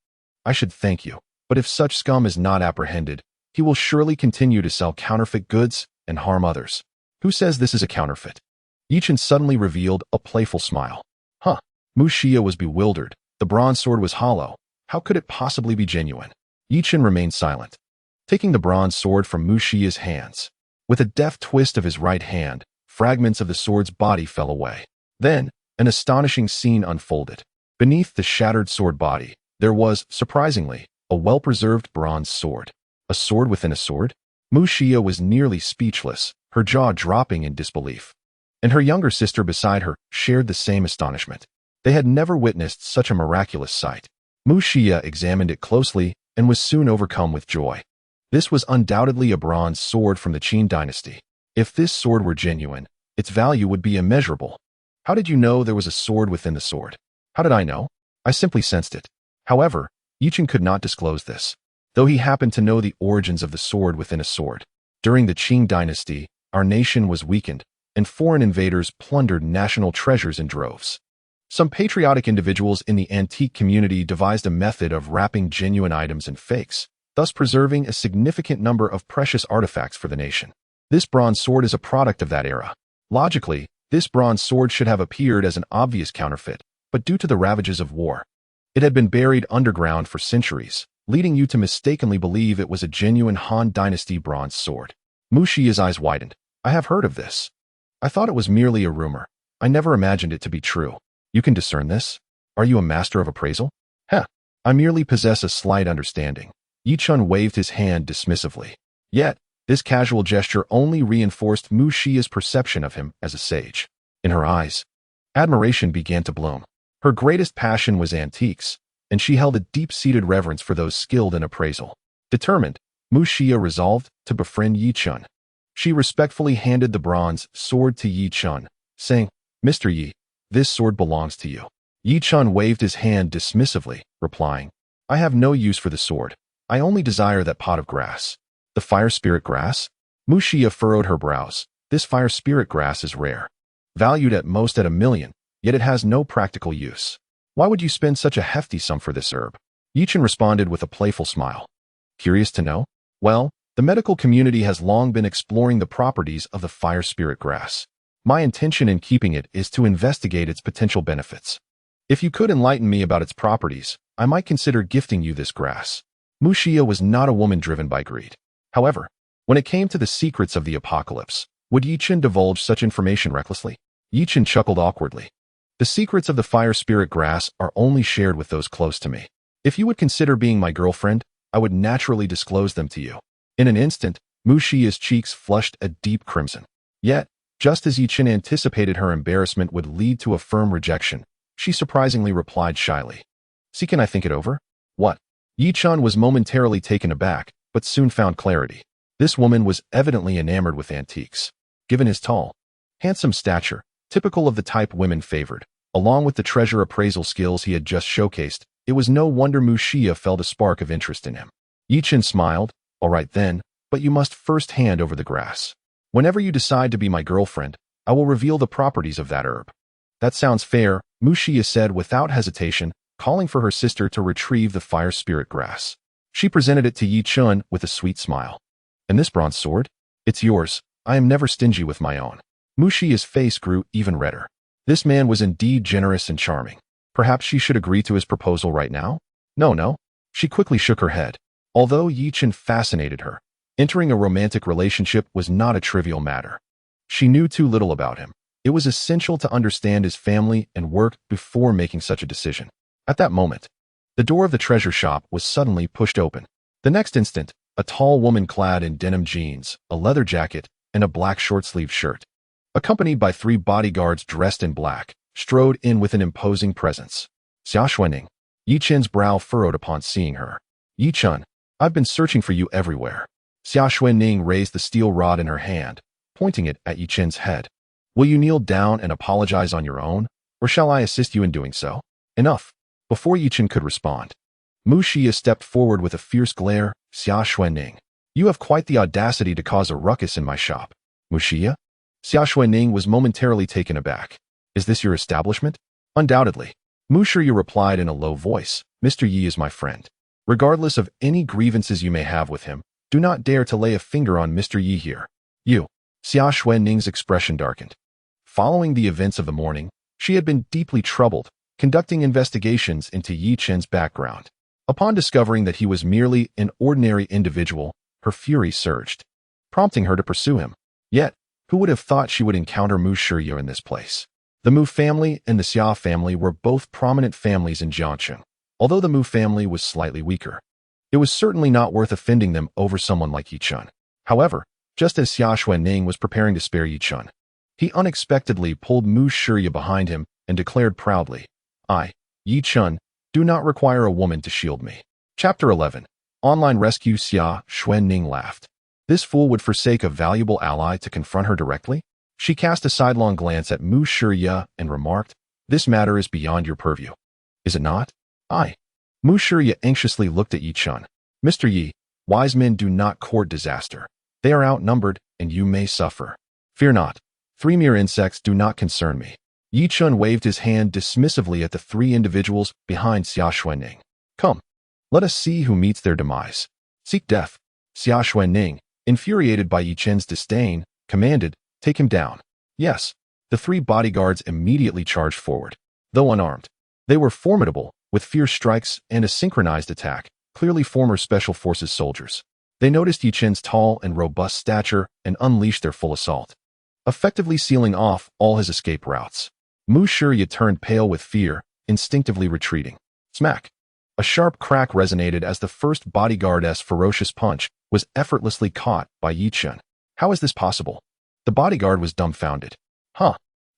I should thank you, but if such scum is not apprehended, he will surely continue to sell counterfeit goods and harm others. Who says this is a counterfeit? Yi Chun suddenly revealed a playful smile. Mu Xie was bewildered. The bronze sword was hollow. How could it possibly be genuine? Yi Chun remained silent, taking the bronze sword from Mu Xie's hands. With a deft twist of his right hand, fragments of the sword's body fell away. Then, an astonishing scene unfolded. Beneath the shattered sword body, there was, surprisingly, a well-preserved bronze sword. A sword within a sword? Mu Xie was nearly speechless, her jaw dropping in disbelief. And her younger sister beside her shared the same astonishment. They had never witnessed such a miraculous sight. Mu Xie examined it closely and was soon overcome with joy. This was undoubtedly a bronze sword from the Qin dynasty. If this sword were genuine, its value would be immeasurable. How did you know there was a sword within the sword? How did I know? I simply sensed it. However, Yi Chun could not disclose this, though he happened to know the origins of the sword within a sword. During the Qin dynasty, our nation was weakened, and foreign invaders plundered national treasures in droves. Some patriotic individuals in the antique community devised a method of wrapping genuine items in fakes, thus preserving a significant number of precious artifacts for the nation. This bronze sword is a product of that era. Logically, this bronze sword should have appeared as an obvious counterfeit, but due to the ravages of war, it had been buried underground for centuries, leading you to mistakenly believe it was a genuine Han Dynasty bronze sword. Mu Xie's eyes widened. I have heard of this. I thought it was merely a rumor. I never imagined it to be true. You can discern this? Are you a master of appraisal? I merely possess a slight understanding. Yi Chun waved his hand dismissively. Yet, this casual gesture only reinforced Mu Xie's perception of him as a sage. In her eyes, admiration began to bloom. Her greatest passion was antiques, and she held a deep-seated reverence for those skilled in appraisal. Determined, Mu Xie resolved to befriend Yi Chun. She respectfully handed the bronze sword to Yi Chun, saying, Mr. Yi, this sword belongs to you. Yi Chun waved his hand dismissively, replying, I have no use for the sword. I only desire that pot of grass. The fire spirit grass? Mu Xie furrowed her brows. This fire spirit grass is rare. Valued at most at 1 million, yet it has no practical use. Why would you spend such a hefty sum for this herb? Yichen responded with a playful smile. Curious to know? Well, the medical community has long been exploring the properties of the fire spirit grass. My intention in keeping it is to investigate its potential benefits. If you could enlighten me about its properties, I might consider gifting you this grass. Mu Xia was not a woman driven by greed. However, when it came to the secrets of the apocalypse, would Yichen divulge such information recklessly? Yichen chuckled awkwardly. The secrets of the fire spirit grass are only shared with those close to me. If you would consider being my girlfriend, I would naturally disclose them to you. In an instant, Mu Xia's cheeks flushed a deep crimson. Yet, just as Yichen anticipated her embarrassment would lead to a firm rejection, she surprisingly replied shyly. See, can I think it over? What? Yichen was momentarily taken aback, but soon found clarity. This woman was evidently enamored with antiques. Given his tall, handsome stature, typical of the type women favored, along with the treasure appraisal skills he had just showcased, it was no wonder Mu Xia felt a spark of interest in him. Yichen smiled. All right then, but you must first hand over the grass. Whenever you decide to be my girlfriend, I will reveal the properties of that herb. That sounds fair, Mu Xia said without hesitation, calling for her sister to retrieve the fire spirit grass. She presented it to Yichen with a sweet smile. And this bronze sword? It's yours. I am never stingy with my own. Mu Xia's face grew even redder. This man was indeed generous and charming. Perhaps she should agree to his proposal right now? No. She quickly shook her head. Although Yichen fascinated her, entering a romantic relationship was not a trivial matter. She knew too little about him. It was essential to understand his family and work before making such a decision. At that moment, the door of the treasure shop was suddenly pushed open. The next instant, a tall woman clad in denim jeans, a leather jacket, and a black short-sleeved shirt, accompanied by 3 bodyguards dressed in black, strode in with an imposing presence. Xia Xuanning. Yichen's brow furrowed upon seeing her. Yichen, I've been searching for you everywhere. Xia Xuanning raised the steel rod in her hand, pointing it at Yichen's head. Will you kneel down and apologize on your own, or shall I assist you in doing so? Enough. Before Yichen could respond, Mu Xia stepped forward with a fierce glare. Xia Xuanning, you have quite the audacity to cause a ruckus in my shop. Mu Xia? Xia Xuanning was momentarily taken aback. Is this your establishment? Undoubtedly. Mu Xia replied in a low voice. Mr. Yi is my friend. Regardless of any grievances you may have with him, do not dare to lay a finger on Mr. Yi here. You. Xia Xuanning's expression darkened. Following the events of the morning, she had been deeply troubled, conducting investigations into Yichen's background. Upon discovering that he was merely an ordinary individual, her fury surged, prompting her to pursue him. Yet, who would have thought she would encounter Mu Xia in this place? The Mu family and the Xia family were both prominent families in Jiangcheng, although the Mu family was slightly weaker. It was certainly not worth offending them over someone like Yichen. However, just as Xia Xuanning was preparing to spare Yichen, he unexpectedly pulled Mu Xia behind him and declared proudly, I, Yichen, do not require a woman to shield me. Chapter 11. Online Rescue. Xia Xuanning laughed. This fool would forsake a valuable ally to confront her directly? She cast a sidelong glance at Mu Xia and remarked, this matter is beyond your purview. Is it not? Mu Xia anxiously looked at Yichen. Mr. Yi, wise men do not court disaster. They are outnumbered, and you may suffer. Fear not. 3 mere insects do not concern me. Yichen waved his hand dismissively at the 3 individuals behind Xia Xuanning. Come, let us see who meets their demise. Seek death. Xia Xuanning, infuriated by Yichen's disdain, commanded, take him down. Yes, the 3 bodyguards immediately charged forward. Though unarmed, they were formidable, with fierce strikes and a synchronized attack, clearly former Special Forces soldiers. They noticed Yichen's tall and robust stature and unleashed their full assault, effectively sealing off all his escape routes. Mu Xia turned pale with fear, instinctively retreating. Smack! A sharp crack resonated as the first bodyguard's ferocious punch was effortlessly caught by Yichen. How is this possible? The bodyguard was dumbfounded.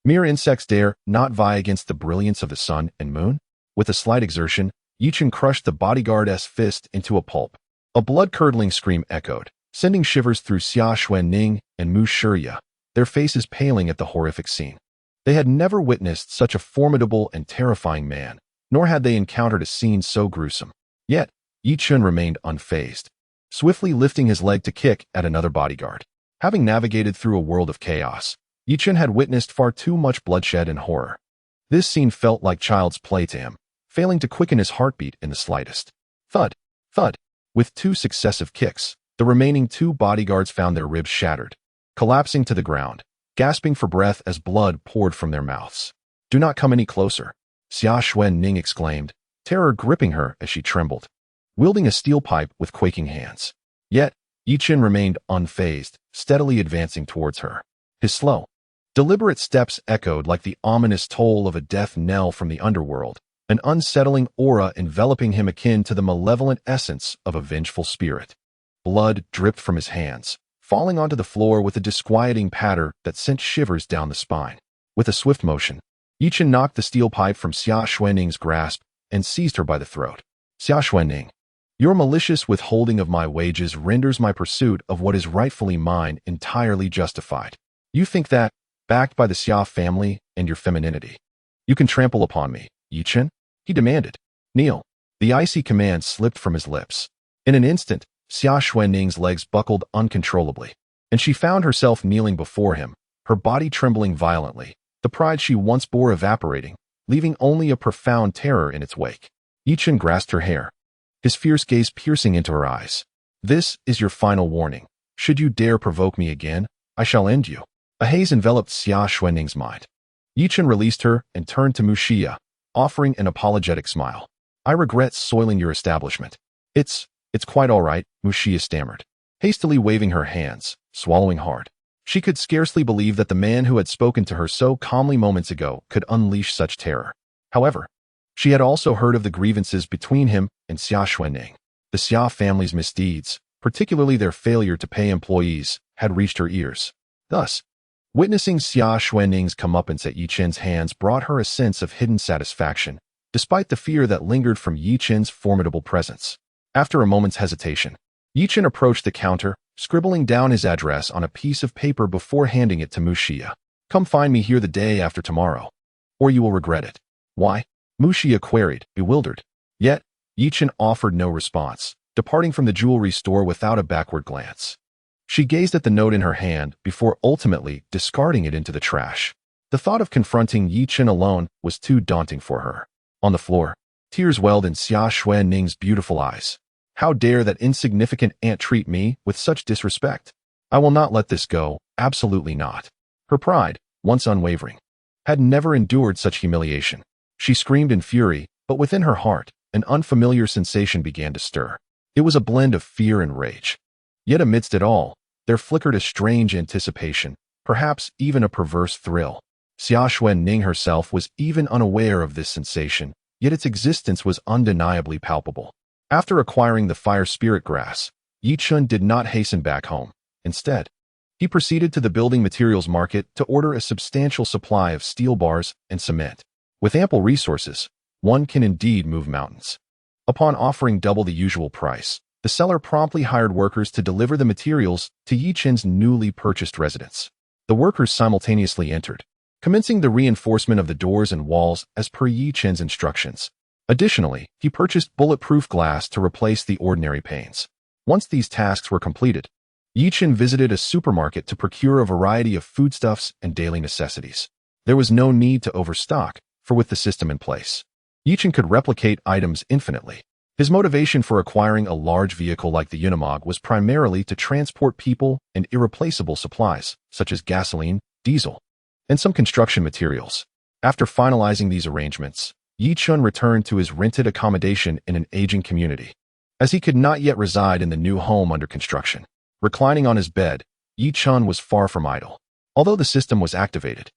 Mere insects dare not vie against the brilliance of the sun and moon? With a slight exertion, Yichen crushed the bodyguard's fist into a pulp. A blood-curdling scream echoed, sending shivers through Xia Xuanning and Mu Xia, their faces paling at the horrific scene. They had never witnessed such a formidable and terrifying man, nor had they encountered a scene so gruesome. Yet, Yichen remained unfazed, swiftly lifting his leg to kick at another bodyguard. Having navigated through a world of chaos, Yichen had witnessed far too much bloodshed and horror. This scene felt like child's play to him, failing to quicken his heartbeat in the slightest. Thud, thud. With 2 successive kicks, the remaining 2 bodyguards found their ribs shattered, collapsing to the ground, gasping for breath as blood poured from their mouths. "Do not come any closer," Xia Xuanning exclaimed, terror gripping her as she trembled, wielding a steel pipe with quaking hands. Yet, Yichen remained unfazed, steadily advancing towards her. His slow, deliberate steps echoed like the ominous toll of a death knell from the underworld, an unsettling aura enveloping him akin to the malevolent essence of a vengeful spirit. Blood dripped from his hands, falling onto the floor with a disquieting patter that sent shivers down the spine. With a swift motion, Yichen knocked the steel pipe from Xia Xuanning's grasp and seized her by the throat. "Xia Xuanning, your malicious withholding of my wages renders my pursuit of what is rightfully mine entirely justified. You think that, backed by the Xia family and your femininity, you can trample upon me, Yichen?" he demanded. "Kneel." The icy command slipped from his lips. In an instant, Xia Xuanning's legs buckled uncontrollably, and she found herself kneeling before him, her body trembling violently, the pride she once bore evaporating, leaving only a profound terror in its wake. Yichen grasped her hair, his fierce gaze piercing into her eyes. "This is your final warning. Should you dare provoke me again, I shall end you." A haze enveloped Xia Xuanning's mind. Yichen released her and turned to Muxia, offering an apologetic smile. "I regret soiling your establishment." It's quite all right," Muxia stammered, hastily waving her hands, swallowing hard. She could scarcely believe that the man who had spoken to her so calmly moments ago could unleash such terror. However, she had also heard of the grievances between him and Xia Xuanning. The Xia family's misdeeds, particularly their failure to pay employees, had reached her ears. Thus, witnessing Xia Xuanning's comeuppance at Yichen's hands brought her a sense of hidden satisfaction, despite the fear that lingered from Yichen's formidable presence. After a moment's hesitation, Yichen approached the counter, scribbling down his address on a piece of paper before handing it to Muxia. "Come find me here the day after tomorrow, or you will regret it." "Why?" Muxia queried, bewildered. Yet, Yichen offered no response, departing from the jewelry store without a backward glance. She gazed at the note in her hand before ultimately discarding it into the trash. The thought of confronting Yichen alone was too daunting for her. On the floor, tears welled in Xia Xuanning's beautiful eyes. "How dare that insignificant ant treat me with such disrespect? I will not let this go, absolutely not." Her pride, once unwavering, had never endured such humiliation. She screamed in fury, but within her heart, an unfamiliar sensation began to stir. It was a blend of fear and rage. Yet amidst it all, there flickered a strange anticipation, perhaps even a perverse thrill. Xia Xuanning herself was even unaware of this sensation, yet its existence was undeniably palpable. After acquiring the fire spirit grass, Yichen did not hasten back home. Instead, he proceeded to the building materials market to order a substantial supply of steel bars and cement. With ample resources, one can indeed move mountains. Upon offering double the usual price, the seller promptly hired workers to deliver the materials to Yichen's newly purchased residence. The workers simultaneously entered, commencing the reinforcement of the doors and walls as per Yichen's instructions. Additionally, he purchased bulletproof glass to replace the ordinary panes. Once these tasks were completed, Yichen visited a supermarket to procure a variety of foodstuffs and daily necessities. There was no need to overstock, for with the system in place, Yichen could replicate items infinitely. His motivation for acquiring a large vehicle like the Unimog was primarily to transport people and irreplaceable supplies, such as gasoline, diesel, and some construction materials. After finalizing these arrangements, Yichen returned to his rented accommodation in an aging community, as he could not yet reside in the new home under construction. Reclining on his bed, Yichen was far from idle. Although the system was activated,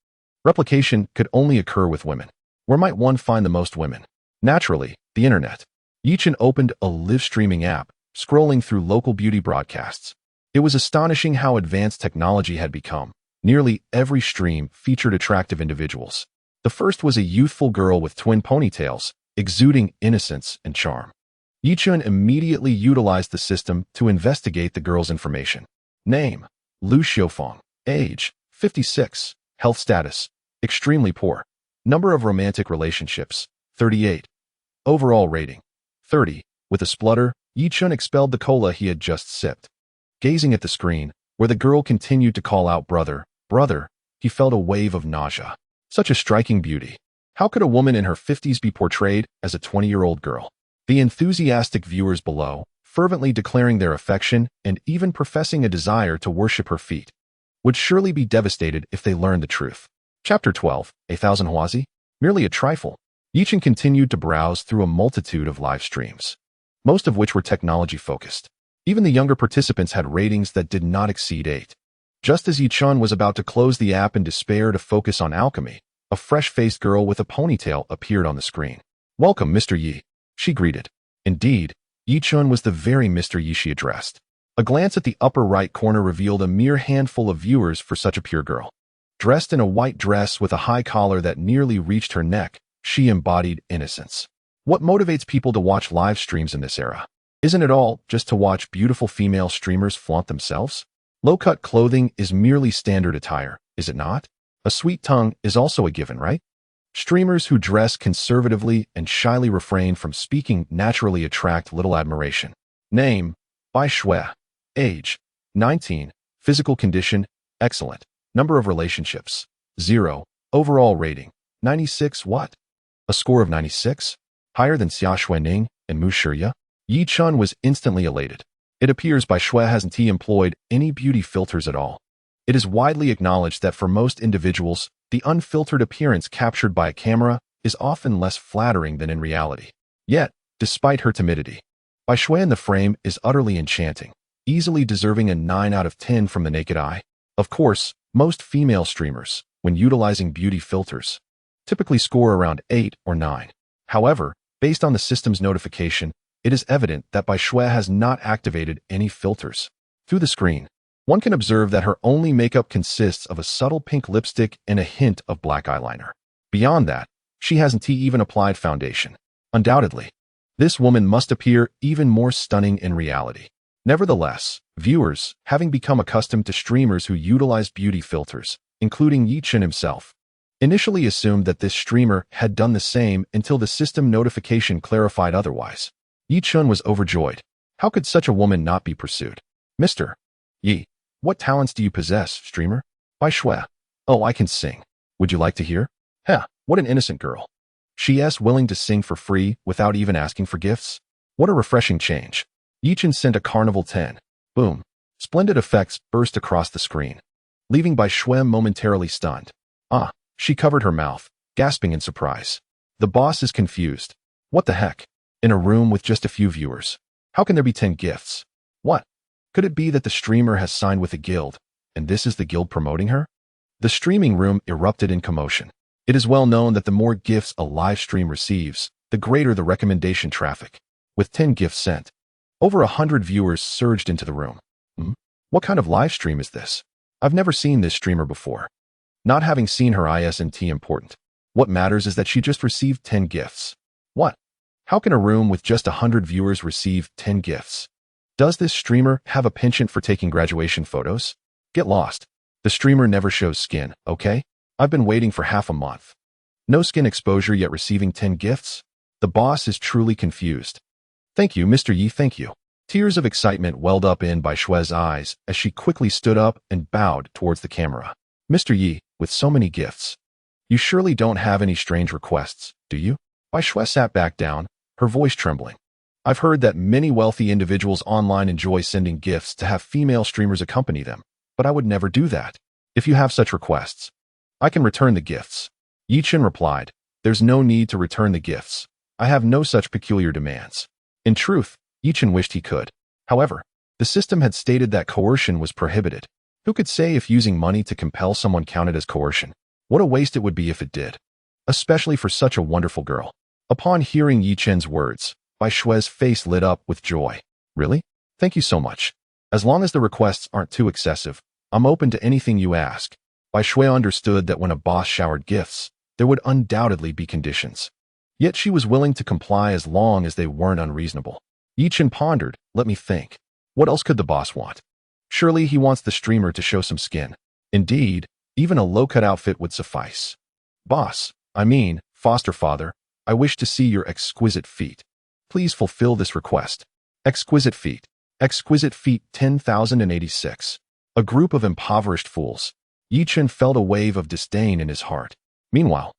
replication could only occur with women. Where might one find the most women? Naturally, the internet. Yichen opened a live streaming app, scrolling through local beauty broadcasts. It was astonishing how advanced technology had become. Nearly every stream featured attractive individuals. The first was a youthful girl with twin ponytails, exuding innocence and charm. Yichen immediately utilized the system to investigate the girl's information. Name: Lu Xiaofeng. Age: 56. Health status: extremely poor. Number of romantic relationships: 38. Overall rating: 30. With a splutter, Yichen expelled the cola he had just sipped. Gazing at the screen, where the girl continued to call out brother, brother, he felt a wave of nausea. Such a striking beauty. How could a woman in her 50s be portrayed as a 20-year-old girl? The enthusiastic viewers below, fervently declaring their affection and even professing a desire to worship her feet, would surely be devastated if they learned the truth. Chapter 12, 1,000 Huazi? Merely a trifle. Yichen continued to browse through a multitude of live streams, most of which were technology-focused. Even the younger participants had ratings that did not exceed 8. Just as Yichen was about to close the app in despair to focus on alchemy, a fresh-faced girl with a ponytail appeared on the screen. "Welcome, Mr. Yi," she greeted. Indeed, Yichen was the very Mr. Yi she addressed. A glance at the upper right corner revealed a mere handful of viewers for such a pure girl. Dressed in a white dress with a high collar that nearly reached her neck, she embodied innocence. What motivates people to watch live streams in this era? Isn't it all just to watch beautiful female streamers flaunt themselves? Low-cut clothing is merely standard attire, is it not? A sweet tongue is also a given, right? Streamers who dress conservatively and shyly refrain from speaking naturally attract little admiration. Name: Bai Shui. Age: 19. Physical condition: excellent. Number of relationships: 0. Overall rating: 96. What? A score of 96? Higher than Xia Xuening and Mu Shiya? Yichen was instantly elated. It appears Bai Shui hasn't employed any beauty filters at all. It is widely acknowledged that for most individuals, the unfiltered appearance captured by a camera is often less flattering than in reality. Yet, despite her timidity, Bai Shui in the frame is utterly enchanting, easily deserving a 9 out of 10 from the naked eye. Of course, most female streamers, when utilizing beauty filters, typically score around 8 or 9. However, based on the system's notification, it is evident that Bai Shui has not activated any filters. Through the screen, one can observe that her only makeup consists of a subtle pink lipstick and a hint of black eyeliner. Beyond that, she hasn't even applied foundation. Undoubtedly, this woman must appear even more stunning in reality. Nevertheless, viewers, having become accustomed to streamers who utilize beauty filters, including Yichen himself, initially assumed that this streamer had done the same until the system notification clarified otherwise. Yichen was overjoyed. How could such a woman not be pursued? "Mr. Yi, what talents do you possess, streamer?" "Bai Shui. Oh, I can sing. Would you like to hear?" "Heh, what an innocent girl. She's willing to sing for free without even asking for gifts? What a refreshing change." Yichen sent a carnival 10. Boom. Splendid effects burst across the screen, leaving Bai Shui momentarily stunned. Ah, she covered her mouth, gasping in surprise. The boss is confused. What the heck? In a room with just a few viewers, how can there be 10 gifts? What? Could it be that the streamer has signed with a guild, and this is the guild promoting her? The streaming room erupted in commotion. It is well known that the more gifts a live stream receives, the greater the recommendation traffic. With 10 gifts sent, over 100 viewers surged into the room. What kind of live stream is this? I've never seen this streamer before. Not having seen her isn't important. What matters is that she just received 10 gifts. What? How can a room with just 100 viewers receive 10 gifts? Does this streamer have a penchant for taking graduation photos? Get lost. The streamer never shows skin, okay? I've been waiting for half a month. No skin exposure yet receiving 10 gifts? The boss is truly confused. "Thank you, Mr. Yi, thank you." Tears of excitement welled up in Bai Shui's eyes as she quickly stood up and bowed towards the camera. "Mr. Yi, with so many gifts, you surely don't have any strange requests, do you?" Bai Shui sat back down, her voice trembling. "I've heard that many wealthy individuals online enjoy sending gifts to have female streamers accompany them, but I would never do that. If you have such requests, I can return the gifts." Yichen replied, "There's no need to return the gifts. I have no such peculiar demands." In truth, Yichen wished he could. However, the system had stated that coercion was prohibited. Who could say if using money to compel someone counted as coercion? What a waste it would be if it did. Especially for such a wonderful girl. Upon hearing Yichen's words, Bai Shui's face lit up with joy. "Really? Thank you so much. As long as the requests aren't too excessive, I'm open to anything you ask." Bai Shui understood that when a boss showered gifts, there would undoubtedly be conditions. Yet she was willing to comply as long as they weren't unreasonable. Yichen pondered, "Let me think. What else could the boss want? Surely he wants the streamer to show some skin. Indeed, even a low-cut outfit would suffice. Boss, foster father, I wish to see your exquisite feet. Please fulfill this request." Exquisite feet. Exquisite feet 10,086. A group of impoverished fools. Yichen felt a wave of disdain in his heart. Meanwhile,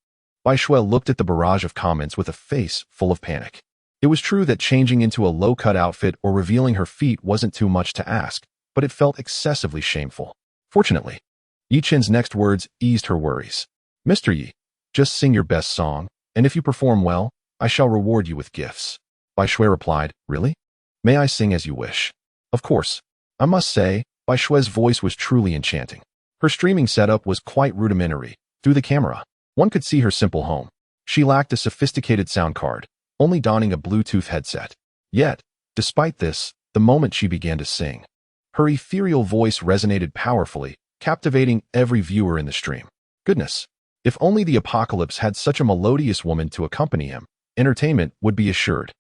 Bai Shui looked at the barrage of comments with a face full of panic. It was true that changing into a low-cut outfit or revealing her feet wasn't too much to ask, but it felt excessively shameful. Fortunately, Yi Chen's next words eased her worries. Mr. Yi, just sing your best song, and if you perform well, I shall reward you with gifts. Bai Shui replied, Really? May I sing as you wish? Of course. I must say, Bai Shui's voice was truly enchanting. Her streaming setup was quite rudimentary. Through the camera, one could see her simple home. She lacked a sophisticated sound card, only donning a Bluetooth headset. Yet, despite this, the moment she began to sing, her ethereal voice resonated powerfully, captivating every viewer in the stream. Goodness, if only the apocalypse had such a melodious woman to accompany him, entertainment would be assured.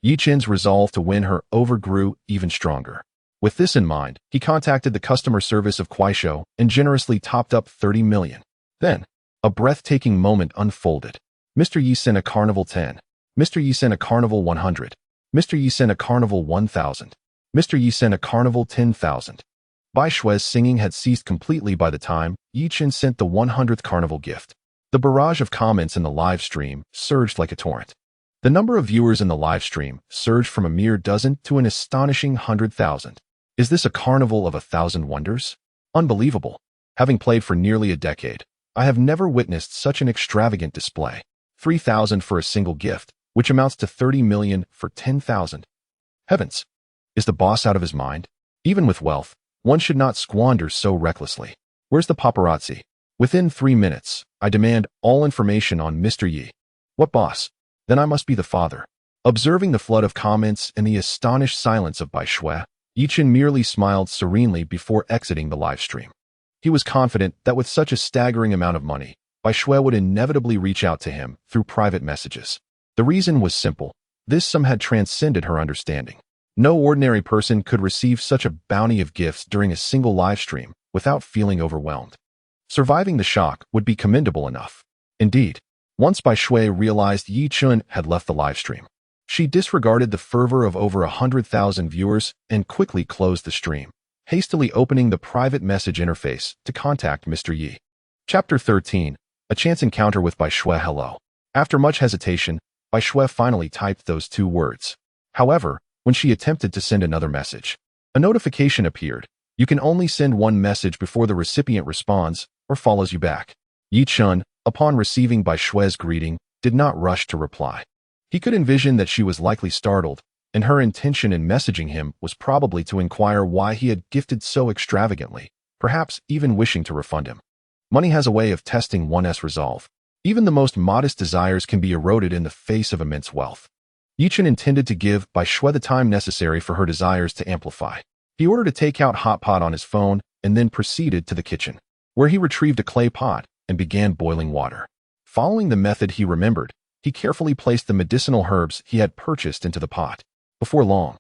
Yi Chen's resolve to win her over grew even stronger. With this in mind, he contacted the customer service of Kuaishou and generously topped up 30 million. Then, a breathtaking moment unfolded. Mr. Yi sent a Carnival 10. Mr. Yi sent a Carnival 100. Mr. Yi sent a Carnival 1000. Mr. Yi sent a Carnival 10,000. Bai Shui's singing had ceased completely by the time Yi Chen sent the 100th Carnival gift. The barrage of comments in the live stream surged like a torrent. The number of viewers in the live stream surged from a mere dozen to an astonishing 100,000. Is this a carnival of 1,000 wonders? Unbelievable. Having played for nearly a decade, I have never witnessed such an extravagant display. 3,000 for a single gift, which amounts to 30 million for 10,000. Heavens! Is the boss out of his mind? Even with wealth, one should not squander so recklessly. Where's the paparazzi? Within 3 minutes, I demand all information on Mr. Yi. What boss? Then I must be the father. Observing the flood of comments and the astonished silence of Bai Shui, Yi Chen merely smiled serenely before exiting the live stream. He was confident that with such a staggering amount of money, Bai Shui would inevitably reach out to him through private messages. The reason was simple. This sum had transcended her understanding. No ordinary person could receive such a bounty of gifts during a single live stream without feeling overwhelmed. Surviving the shock would be commendable enough. Indeed, once Bai Shui realized Yi Chen had left the live stream, she disregarded the fervor of over 100,000 viewers and quickly closed the stream, hastily opening the private message interface to contact Mr. Yi. Chapter 13. A chance encounter with Bai Shui. Hello. After much hesitation, Bai Shui finally typed those 2 words. However, when she attempted to send another message, a notification appeared. You can only send one message before the recipient responds or follows you back. Yi Chen, upon receiving Bai Shui's greeting, did not rush to reply. He could envision that she was likely startled, and her intention in messaging him was probably to inquire why he had gifted so extravagantly, perhaps even wishing to refund him. Money has a way of testing one's resolve. Even the most modest desires can be eroded in the face of immense wealth. Yi Chen intended to give Bai Shui the time necessary for her desires to amplify. He ordered a takeout hot pot on his phone and then proceeded to the kitchen, where he retrieved a clay pot and began boiling water. Following the method he remembered, he carefully placed the medicinal herbs he had purchased into the pot. Before long,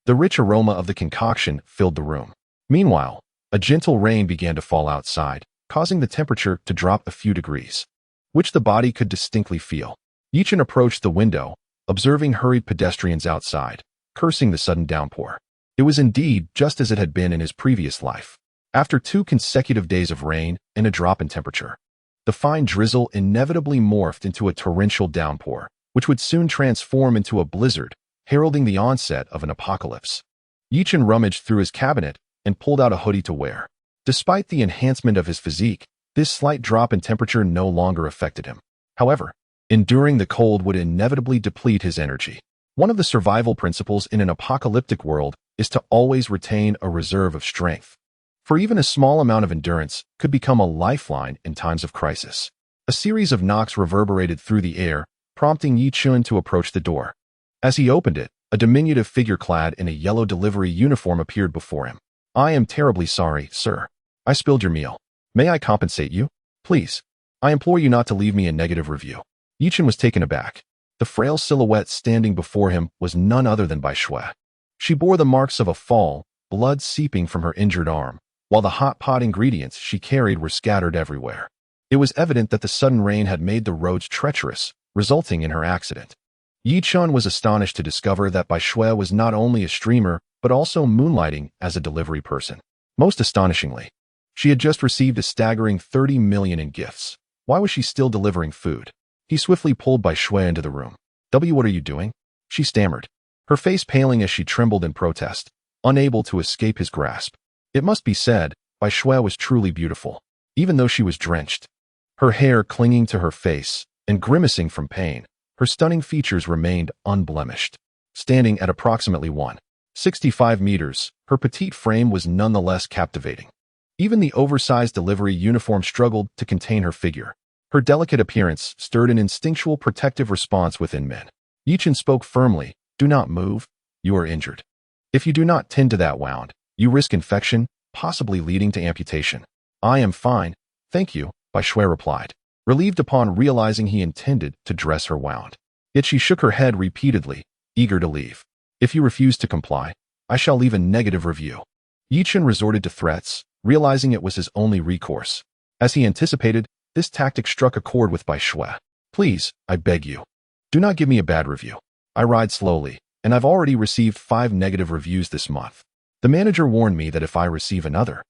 the rich aroma of the concoction filled the room. Meanwhile, a gentle rain began to fall outside, causing the temperature to drop a few degrees, which the body could distinctly feel. Yi Chen approached the window, observing hurried pedestrians outside, cursing the sudden downpour. It was indeed just as it had been in his previous life. After 2 consecutive days of rain and a drop in temperature, the fine drizzle inevitably morphed into a torrential downpour, which would soon transform into a blizzard, heralding the onset of an apocalypse. Yi Chen rummaged through his cabinet and pulled out a hoodie to wear. Despite the enhancement of his physique, this slight drop in temperature no longer affected him. However, enduring the cold would inevitably deplete his energy. One of the survival principles in an apocalyptic world is to always retain a reserve of strength. For even a small amount of endurance could become a lifeline in times of crisis. A series of knocks reverberated through the air, prompting Yi Chen to approach the door. As he opened it, a diminutive figure clad in a yellow delivery uniform appeared before him. I am terribly sorry, sir. I spilled your meal. May I compensate you? Please. I implore you not to leave me a negative review. Yi Chen was taken aback. The frail silhouette standing before him was none other than Bai Shui. She bore the marks of a fall, blood seeping from her injured arm, while the hot pot ingredients she carried were scattered everywhere. It was evident that the sudden rain had made the roads treacherous, resulting in her accident. Yi Chen was astonished to discover that Bai Shui was not only a streamer, but also moonlighting as a delivery person. Most astonishingly, she had just received a staggering 30 million in gifts. Why was she still delivering food? He swiftly pulled Bai Shui into the room. What are you doing? she stammered, her face paling as she trembled in protest, unable to escape his grasp. It must be said, Bai Shui was truly beautiful, even though she was drenched. Her hair clinging to her face and grimacing from pain, her stunning features remained unblemished. Standing at approximately 165 meters, her petite frame was nonetheless captivating. Even the oversized delivery uniform struggled to contain her figure. Her delicate appearance stirred an instinctual protective response within men. Yichen spoke firmly, "Do not move, you are injured. If you do not tend to that wound, you risk infection, possibly leading to amputation." "I am fine, thank you," Bai Shui replied, relieved upon realizing he intended to dress her wound. Yet she shook her head repeatedly, eager to leave. "If you refuse to comply, I shall leave a negative review." Yichen resorted to threats, realizing it was his only recourse. As he anticipated, this tactic struck a chord with Bai Shui. "Please, I beg you, do not give me a bad review. I ride slowly, and I've already received 5 negative reviews this month. The manager warned me that if I receive another,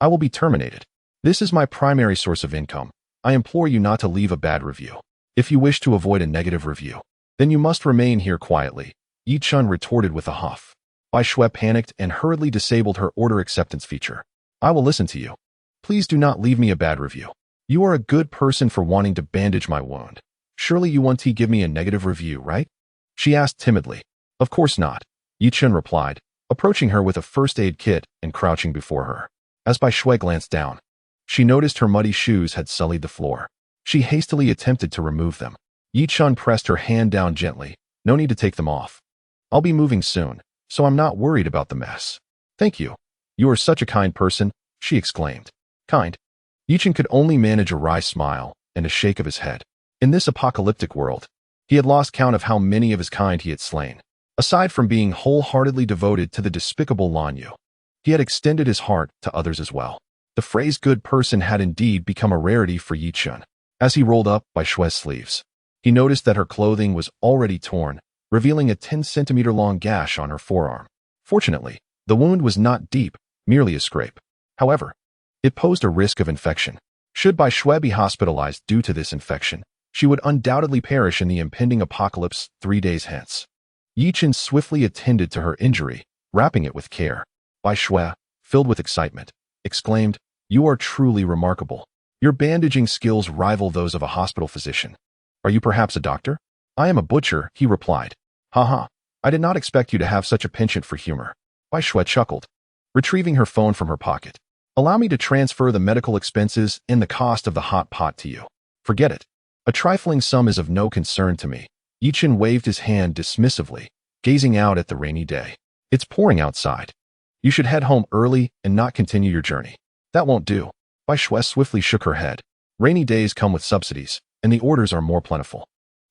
I will be terminated. This is my primary source of income. I implore you not to leave a bad review. If you wish to avoid a negative review, then you must remain here quietly," Yichen retorted with a huff. Bai Shui panicked and hurriedly disabled her order acceptance feature. "I will listen to you. Please do not leave me a bad review. You are a good person for wanting to bandage my wound. Surely you want to give me a negative review, right?" she asked timidly. "Of course not," Yichen replied, approaching her with a first aid kit and crouching before her. As Bai Shui glanced down, she noticed her muddy shoes had sullied the floor. She hastily attempted to remove them. Yichen pressed her hand down gently. "No need to take them off. I'll be moving soon, so I'm not worried about the mess." "Thank you. You are such a kind person," she exclaimed. "Kind?" Yichen could only manage a wry smile and a shake of his head. In this apocalyptic world, he had lost count of how many of his kind he had slain. Aside from being wholeheartedly devoted to the despicable Lanyu, he had extended his heart to others as well. The phrase "good person" had indeed become a rarity for Yichen. As he rolled up Bai Shui's sleeves, he noticed that her clothing was already torn, revealing a 10-centimeter-long gash on her forearm. Fortunately, the wound was not deep, merely a scrape. However, it posed a risk of infection. Should Bai Shui be hospitalized due to this infection, she would undoubtedly perish in the impending apocalypse 3 days hence. Yichen swiftly attended to her injury, wrapping it with care. Bai Shui, filled with excitement, exclaimed, "You are truly remarkable. Your bandaging skills rival those of a hospital physician. Are you perhaps a doctor?" "I am a butcher," he replied. "Haha, I did not expect you to have such a penchant for humor." Bai Shui chuckled, retrieving her phone from her pocket. "Allow me to transfer the medical expenses and the cost of the hot pot to you. Forget it. A trifling sum is of no concern to me." Yichen waved his hand dismissively, gazing out at the rainy day. "It's pouring outside. You should head home early and not continue your journey." "That won't do." Bai Shui swiftly shook her head. "Rainy days come with subsidies, and the orders are more plentiful.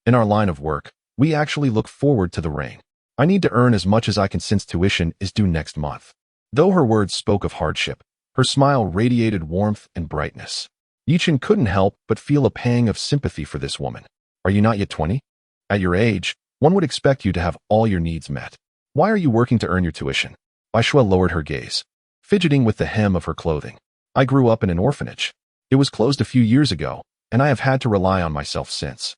In our line of work, we actually look forward to the rain. I need to earn as much as I can since tuition is due next month." Though her words spoke of hardship, her smile radiated warmth and brightness. Yichen couldn't help but feel a pang of sympathy for this woman. "Are you not yet 20? At your age, one would expect you to have all your needs met. Why are you working to earn your tuition?" Bai Shui lowered her gaze, fidgeting with the hem of her clothing. "I grew up in an orphanage. It was closed a few years ago, and I have had to rely on myself since."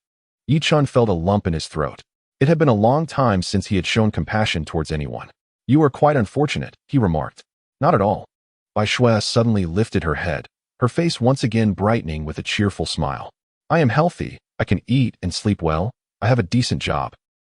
Yichen felt a lump in his throat. It had been a long time since he had shown compassion towards anyone. "You are quite unfortunate," he remarked. "Not at all." Bai Shui suddenly lifted her head, her face once again brightening with a cheerful smile. "I am healthy, I can eat and sleep well, I have a decent job.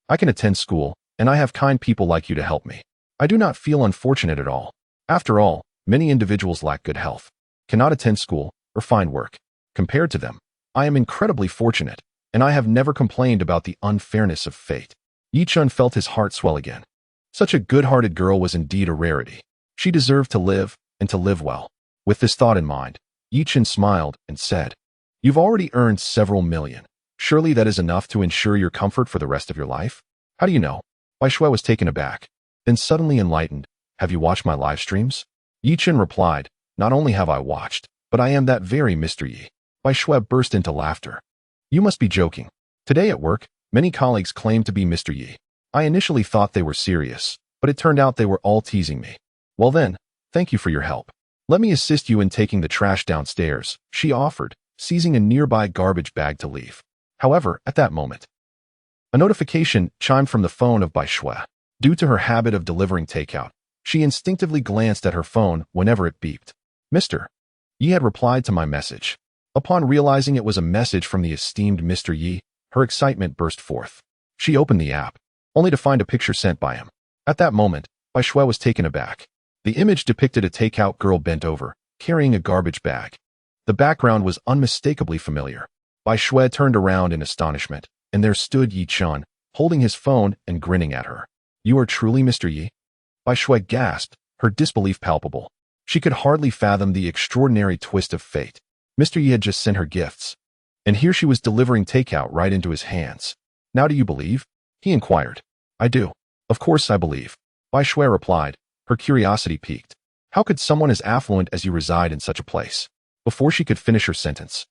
I can attend school, and I have kind people like you to help me. I do not feel unfortunate at all. After all, many individuals lack good health, cannot attend school, or find work. Compared to them, I am incredibly fortunate, and I have never complained about the unfairness of fate." Yichen felt his heart swell again. Such a good-hearted girl was indeed a rarity. She deserved to live, and to live well. With this thought in mind, Yichen smiled and said, "You've already earned several million. Surely that is enough to ensure your comfort for the rest of your life?" "How do you know?" Bai Shui was taken aback, then suddenly enlightened. "Have you watched my live streams?" Yichen replied, "Not only have I watched, but I am that very Mr. Yi." Bai Shui burst into laughter. "You must be joking. Today at work, many colleagues claimed to be Mr. Yi. I initially thought they were serious, but it turned out they were all teasing me." "Well then, thank you for your help. Let me assist you in taking the trash downstairs," she offered, seizing a nearby garbage bag to leave. However, at that moment, A notification chimed from the phone of Bai Shui. Due to her habit of delivering takeout, she instinctively glanced at her phone whenever it beeped. Mr. Yi had replied to my message. Upon realizing it was a message from the esteemed Mr. Yi, her excitement burst forth. She opened the app, only to find a picture sent by him. At that moment, Bai Shui was taken aback. The image depicted a takeout girl bent over, carrying a garbage bag. The background was unmistakably familiar. Bai Shui turned around in astonishment, and there stood Yi Chun, holding his phone and grinning at her. You are truly Mr. Yi? Bai Shui gasped, her disbelief palpable. She could hardly fathom the extraordinary twist of fate. Mr. Yi had just sent her gifts, and here she was delivering takeout right into his hands. Now do you believe? He inquired. I do. Of course I believe. Bai Shui replied, her curiosity piqued. How could someone as affluent as you reside in such a place? Before she could finish her sentence,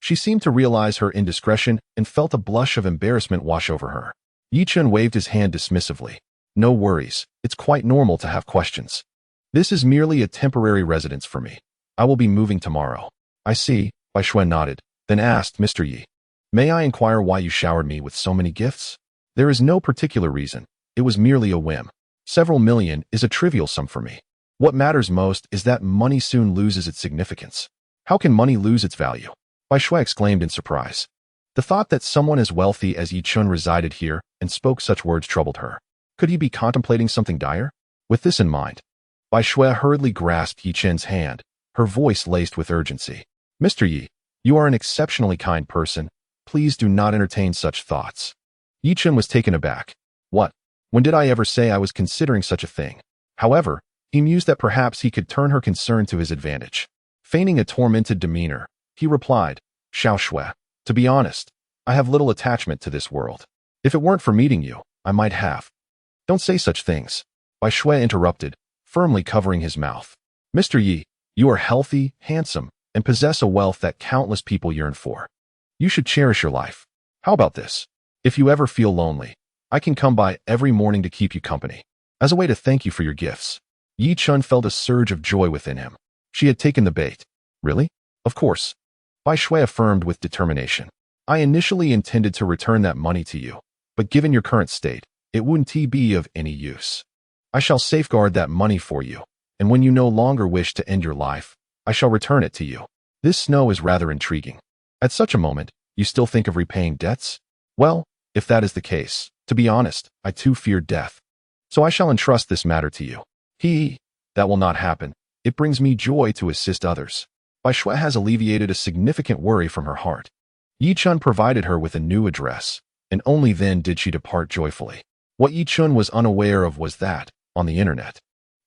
she seemed to realize her indiscretion and felt a blush of embarrassment wash over her. Yi Chun waved his hand dismissively. No worries, it's quite normal to have questions. This is merely a temporary residence for me. I will be moving tomorrow. I see, Bai Shui nodded, then asked Mr. Yi. May I inquire why you showered me with so many gifts? There is no particular reason. It was merely a whim. Several million is a trivial sum for me. What matters most is that money soon loses its significance. How can money lose its value? Bai Shui exclaimed in surprise. The thought that someone as wealthy as Yi Chun resided here and spoke such words troubled her. Could he be contemplating something dire? With this in mind, Bai Shui hurriedly grasped Yi Chun's hand, her voice laced with urgency. Mr. Yi, you are an exceptionally kind person. Please do not entertain such thoughts. Yi Chun was taken aback. What? When did I ever say I was considering such a thing? However, he mused that perhaps he could turn her concern to his advantage. Feigning a tormented demeanor, he replied, Xiao Shui, to be honest, I have little attachment to this world. If it weren't for meeting you, I might have. Don't say such things. Bai Shui interrupted, firmly covering his mouth. Mr. Yi, you are healthy, handsome, and possess a wealth that countless people yearn for. You should cherish your life. How about this? If you ever feel lonely, I can come by every morning to keep you company. As a way to thank you for your gifts. Yi Chun felt a surge of joy within him. She had taken the bait. Really? Of course. Bai Shui affirmed with determination. I initially intended to return that money to you, but given your current state, it wouldn't be of any use. I shall safeguard that money for you, and when you no longer wish to end your life, I shall return it to you. This snow is rather intriguing. At such a moment, you still think of repaying debts? Well, if that is the case, to be honest, I too fear death. So I shall entrust this matter to you. That will not happen. It brings me joy to assist others. Bai Shui has alleviated a significant worry from her heart. Yi Chun provided her with a new address, and only then did she depart joyfully. What Yi Chun was unaware of was that, on the internet,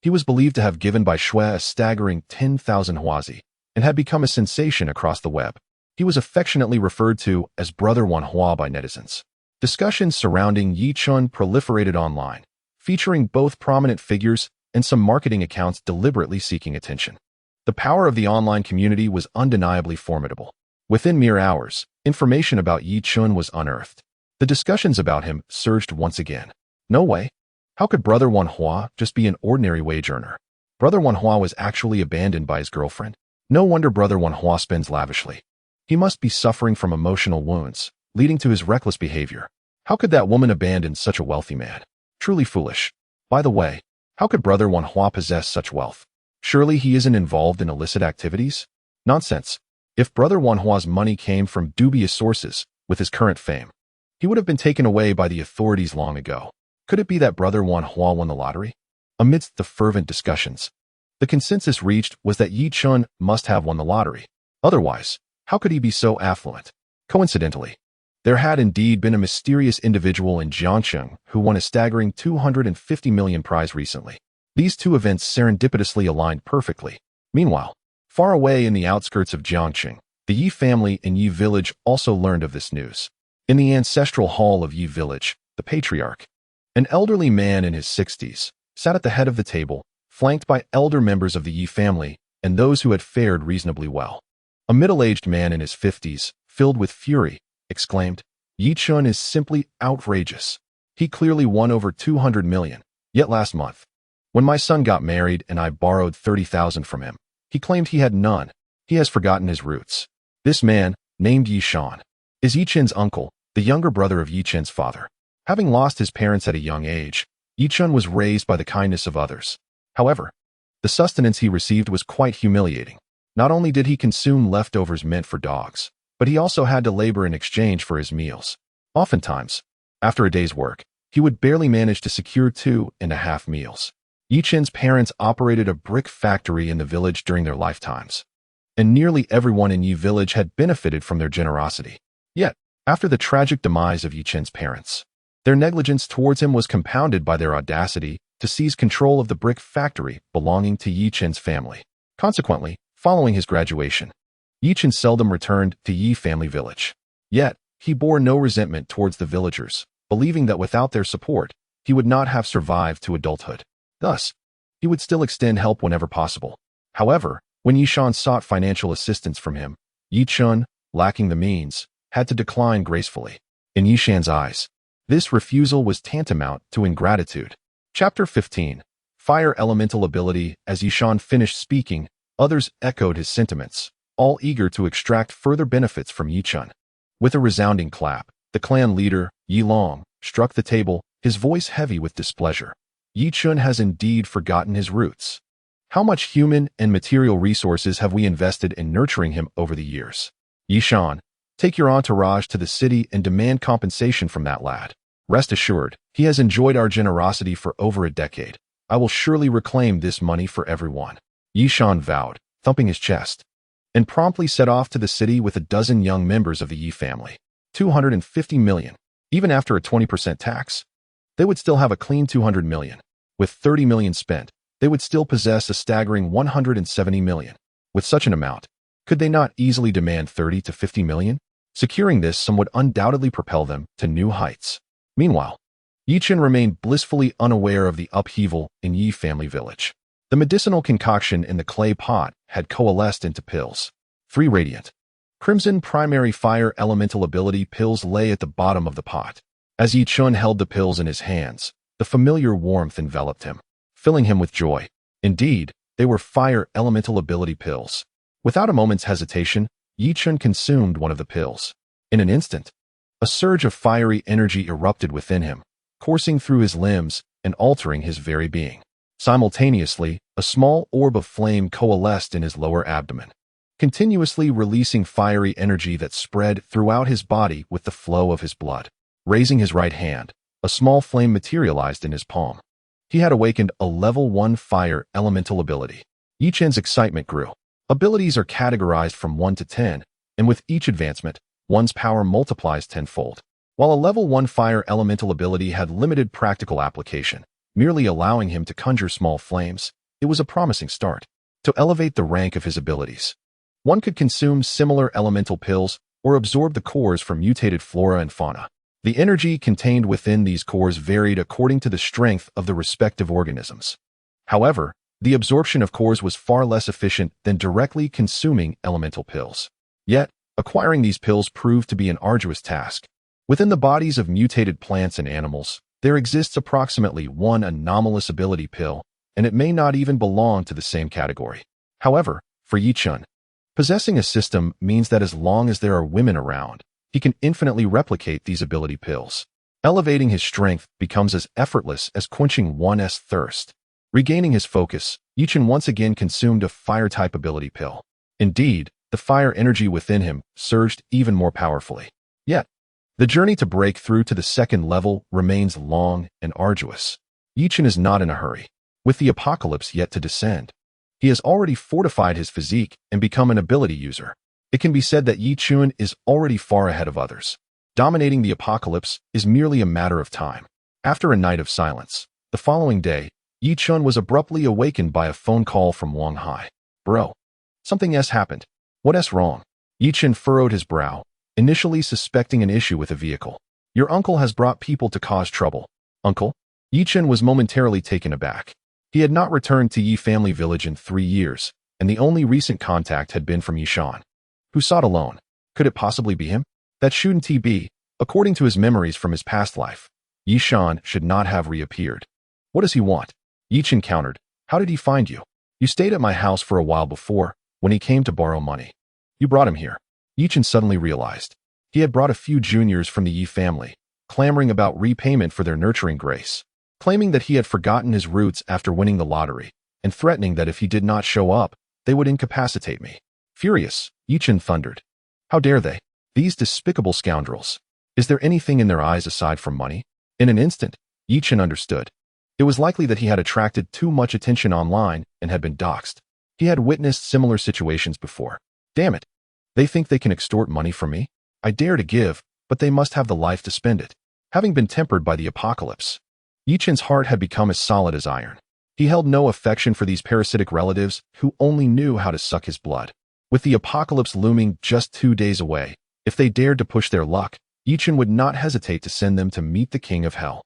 he was believed to have given Bai Shui a staggering 10,000 huazi, and had become a sensation across the web. He was affectionately referred to as Brother Wan Hua by netizens. Discussions surrounding Yi Chun proliferated online, featuring both prominent figures and some marketing accounts deliberately seeking attention. The power of the online community was undeniably formidable. Within mere hours, information about Yi Chun was unearthed. The discussions about him surged once again. No way. How could Brother Wan Hua just be an ordinary wage earner? Brother Wan Hua was actually abandoned by his girlfriend. No wonder Brother Wan Hua spends lavishly. He must be suffering from emotional wounds, leading to his reckless behavior. How could that woman abandon such a wealthy man? Truly foolish. By the way, how could Brother Wan Hua possess such wealth? Surely he isn't involved in illicit activities? Nonsense. If Brother Wan Hua's money came from dubious sources, with his current fame, he would have been taken away by the authorities long ago. Could it be that Brother Wan Hua won the lottery? Amidst the fervent discussions, the consensus reached was that Yi Chun must have won the lottery. Otherwise, how could he be so affluent? Coincidentally, there had indeed been a mysterious individual in Jiangcheng who won a staggering 250 million prize recently. These two events serendipitously aligned perfectly. Meanwhile, far away in the outskirts of Jiangcheng, the Yi family in Yi village also learned of this news. In the ancestral hall of Yi village, the patriarch, an elderly man in his 60s, sat at the head of the table, flanked by elder members of the Yi family and those who had fared reasonably well. A middle-aged man in his 50s, filled with fury, exclaimed, Yi Chun is simply outrageous. He clearly won over 200 million, yet last month, when my son got married and I borrowed 30,000 from him, he claimed he had none. He has forgotten his roots. This man, named Yi Shan, is Yi Chen's uncle, the younger brother of Yi Chen's father. Having lost his parents at a young age, Yichun was raised by the kindness of others. However, the sustenance he received was quite humiliating. Not only did he consume leftovers meant for dogs, but he also had to labor in exchange for his meals. Oftentimes, after a day's work, he would barely manage to secure 2.5 meals. Yichun's parents operated a brick factory in the village during their lifetimes, and nearly everyone in Yi village had benefited from their generosity. Yet, after the tragic demise of Yichun's parents, their negligence towards him was compounded by their audacity to seize control of the brick factory belonging to Yichun's family. Consequently, following his graduation, Yichun seldom returned to Yi family village. Yet, he bore no resentment towards the villagers, believing that without their support, he would not have survived to adulthood. Thus, he would still extend help whenever possible. However, when Yishan sought financial assistance from him, Yichun, lacking the means, had to decline gracefully. In Yishan's eyes, this refusal was tantamount to ingratitude. Chapter 15. Fire Elemental Ability. As Yishan finished speaking, others echoed his sentiments, all eager to extract further benefits from Yichun. With a resounding clap, the clan leader, Yi Long, struck the table, his voice heavy with displeasure. Yichun has indeed forgotten his roots. How much human and material resources have we invested in nurturing him over the years? Yishan, take your entourage to the city and demand compensation from that lad. Rest assured, he has enjoyed our generosity for over a decade. I will surely reclaim this money for everyone. Yishan vowed, thumping his chest, and promptly set off to the city with a dozen young members of the Yi family. 250 million. Even after a 20% tax, they would still have a clean 200 million. With 30 million spent, they would still possess a staggering 170 million. With such an amount, could they not easily demand 30 to 50 million? Securing this sum would undoubtedly propel them to new heights. Meanwhile, Yichun remained blissfully unaware of the upheaval in Yi family village. The medicinal concoction in the clay pot had coalesced into pills. 3 radiant, crimson primary fire elemental ability pills lay at the bottom of the pot. As Yichun held the pills in his hands, the familiar warmth enveloped him, filling him with joy. Indeed, they were fire elemental ability pills. Without a moment's hesitation, Yichun consumed one of the pills. In an instant, a surge of fiery energy erupted within him, coursing through his limbs and altering his very being. Simultaneously, a small orb of flame coalesced in his lower abdomen, continuously releasing fiery energy that spread throughout his body with the flow of his blood. Raising his right hand, a small flame materialized in his palm. He had awakened a level 1 fire elemental ability. Yichun's excitement grew. Abilities are categorized from 1 to 10, and with each advancement, one's power multiplies tenfold. While a level 1 fire elemental ability had limited practical application, merely allowing him to conjure small flames, it was a promising start. To elevate the rank of his abilities, one could consume similar elemental pills or absorb the cores from mutated flora and fauna. The energy contained within these cores varied according to the strength of the respective organisms. However, the absorption of cores was far less efficient than directly consuming elemental pills. Yet, acquiring these pills proved to be an arduous task. Within the bodies of mutated plants and animals, there exists approximately 1 anomalous ability pill, and it may not even belong to the same category. However, for Yichun, possessing a system means that as long as there are women around, he can infinitely replicate these ability pills. Elevating his strength becomes as effortless as quenching one's thirst. Regaining his focus, Yichun once again consumed a fire-type ability pill. Indeed, the fire energy within him surged even more powerfully. Yet, the journey to break through to the second level remains long and arduous. Yichun is not in a hurry. With the apocalypse yet to descend, he has already fortified his physique and become an ability user. It can be said that Yichun is already far ahead of others. Dominating the apocalypse is merely a matter of time. After a night of silence, the following day, Yichun was abruptly awakened by a phone call from Wang Hai. Bro, something has happened. What's wrong? Yichun furrowed his brow, initially suspecting an issue with a vehicle. Your uncle has brought people to cause trouble. Uncle? Yichun was momentarily taken aback. He had not returned to Yi family village in 3 years, and the only recent contact had been from Yishan, who sought a loan. Could it possibly be him? That shouldn't he be. According to his memories from his past life, Yishan should not have reappeared. What does he want? Yichun countered. How did he find you? You stayed at my house for a while before, when he came to borrow money. You brought him here. Yichun suddenly realized. He had brought a few juniors from the Yi family, clamoring about repayment for their nurturing grace, claiming that he had forgotten his roots after winning the lottery, and threatening that if he did not show up, they would incapacitate me. Furious, Yichen thundered. How dare they? These despicable scoundrels. Is there anything in their eyes aside from money? In an instant, Yichen understood. It was likely that he had attracted too much attention online and had been doxxed. He had witnessed similar situations before. Damn it. They think they can extort money from me? I dare to give, but they must have the life to spend it. Having been tempered by the apocalypse, Yichen's heart had become as solid as iron. He held no affection for these parasitic relatives who only knew how to suck his blood. With the apocalypse looming just 2 days away, if they dared to push their luck, Yichen would not hesitate to send them to meet the king of hell.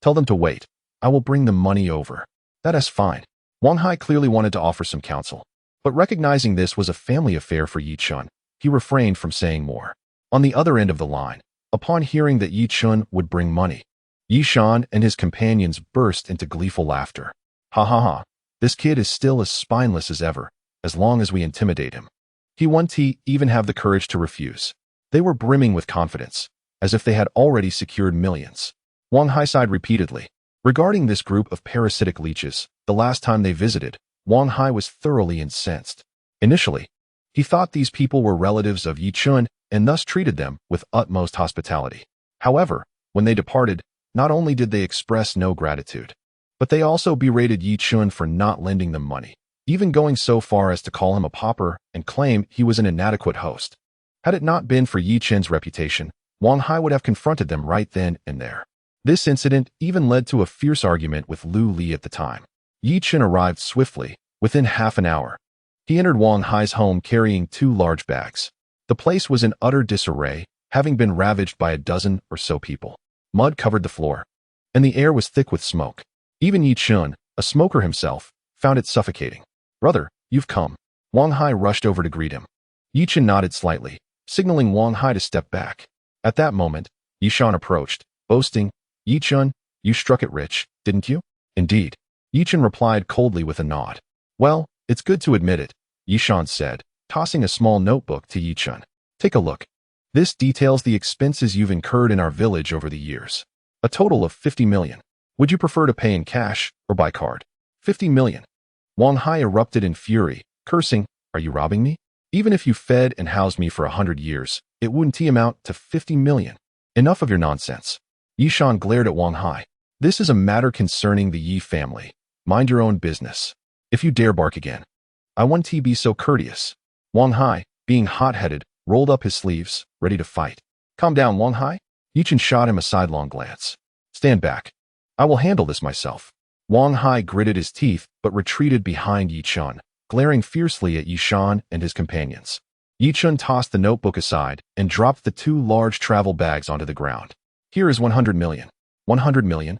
Tell them to wait. I will bring the money over. That is fine. Wang Hai clearly wanted to offer some counsel, but recognizing this was a family affair for Yichen, he refrained from saying more. On the other end of the line, upon hearing that Yichen would bring money, Yishan and his companions burst into gleeful laughter. Ha ha ha, this kid is still as spineless as ever, as long as we intimidate him. He won't even have the courage to refuse. They were brimming with confidence, as if they had already secured millions. Wang Hai sighed repeatedly. Regarding this group of parasitic leeches, the last time they visited, Wang Hai was thoroughly incensed. Initially, he thought these people were relatives of Yichen and thus treated them with utmost hospitality. However, when they departed, not only did they express no gratitude, but they also berated Yichen for not lending them money, even going so far as to call him a pauper and claim he was an inadequate host. Had it not been for Yichen's reputation, Wang Hai would have confronted them right then and there. This incident even led to a fierce argument with Lu Li at the time. Yichen arrived swiftly, within half an hour. He entered Wang Hai's home carrying 2 large bags. The place was in utter disarray, having been ravaged by a dozen or so people. Mud covered the floor, and the air was thick with smoke. Even Yichen, a smoker himself, found it suffocating. Brother, you've come. Wang Hai rushed over to greet him. Yichen nodded slightly, signaling Wang Hai to step back. At that moment, Yishan approached, boasting, Yichen, you struck it rich, didn't you? Indeed. Yichen replied coldly with a nod. Well, it's good to admit it, Yishan said, tossing a small notebook to Yichen. Take a look. This details the expenses you've incurred in our village over the years. A total of 50 million. Would you prefer to pay in cash or by card? 50 million. Wang Hai erupted in fury, cursing, are you robbing me? Even if you fed and housed me for 100 years, it wouldn't amount to 50 million. Enough of your nonsense. Yishan glared at Wang Hai. This is a matter concerning the Yi family. Mind your own business. If you dare bark again, I won't be so courteous. Wang Hai, being hot-headed, rolled up his sleeves, ready to fight. Calm down, Wang Hai. Yichen shot him a sidelong glance. Stand back. I will handle this myself. Wang Hai gritted his teeth but retreated behind Yichen, glaring fiercely at Yishan and his companions. Yichen tossed the notebook aside and dropped the 2 large travel bags onto the ground. Here is 100 million. 100 million?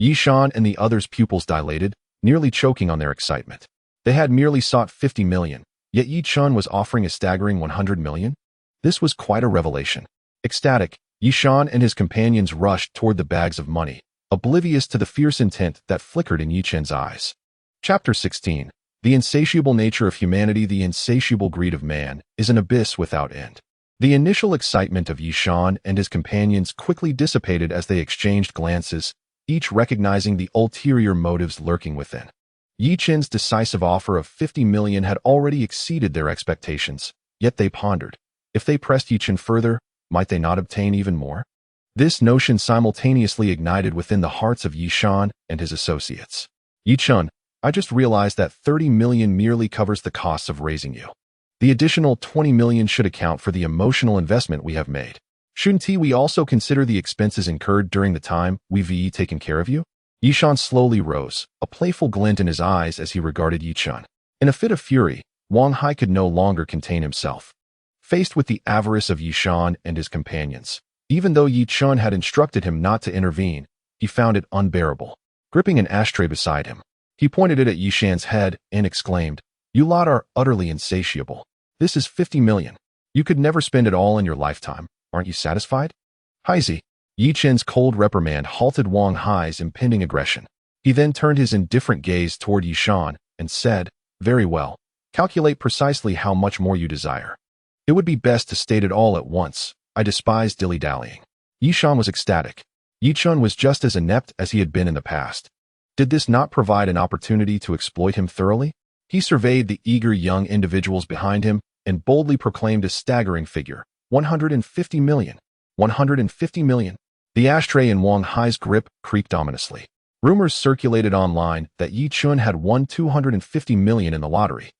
Yishan and the others' pupils dilated, nearly choking on their excitement. They had merely sought 50 million, yet Yichen was offering a staggering 100 million? This was quite a revelation. Ecstatic, Yishan and his companions rushed toward the bags of money, oblivious to the fierce intent that flickered in Yichen's eyes. Chapter 16. The insatiable nature of humanity. The insatiable greed of man is an abyss without end. The initial excitement of Yishan and his companions quickly dissipated as they exchanged glances, each recognizing the ulterior motives lurking within. Yichen's decisive offer of 50 million had already exceeded their expectations, yet they pondered. If they pressed Yichen further, might they not obtain even more? This notion simultaneously ignited within the hearts of Yishan and his associates. Yichen, I just realized that 30 million merely covers the costs of raising you. The additional 20 million should account for the emotional investment we have made. Shouldn't we also consider the expenses incurred during the time we've taken care of you? Yishan slowly rose, a playful glint in his eyes as he regarded Yichen. In a fit of fury, Wang Hai could no longer contain himself. Faced with the avarice of Yishan and his companions, even though Yichen had instructed him not to intervene, he found it unbearable. Gripping an ashtray beside him, he pointed it at Yishan's head and exclaimed, You lot are utterly insatiable. This is 50 million. You could never spend it all in your lifetime. Aren't you satisfied? Haizi. Yichen's cold reprimand halted Wang Hai's impending aggression. He then turned his indifferent gaze toward Yishan and said, Very well. Calculate precisely how much more you desire. It would be best to state it all at once. I despise dilly-dallying. Yishan was ecstatic. Yi Chun was just as inept as he had been in the past. Did this not provide an opportunity to exploit him thoroughly? He surveyed the eager young individuals behind him and boldly proclaimed a staggering figure, 150 million. 150 million. The ashtray in Wang Hai's grip creaked ominously. Rumors circulated online that Yi Chun had won 250 million in the lottery.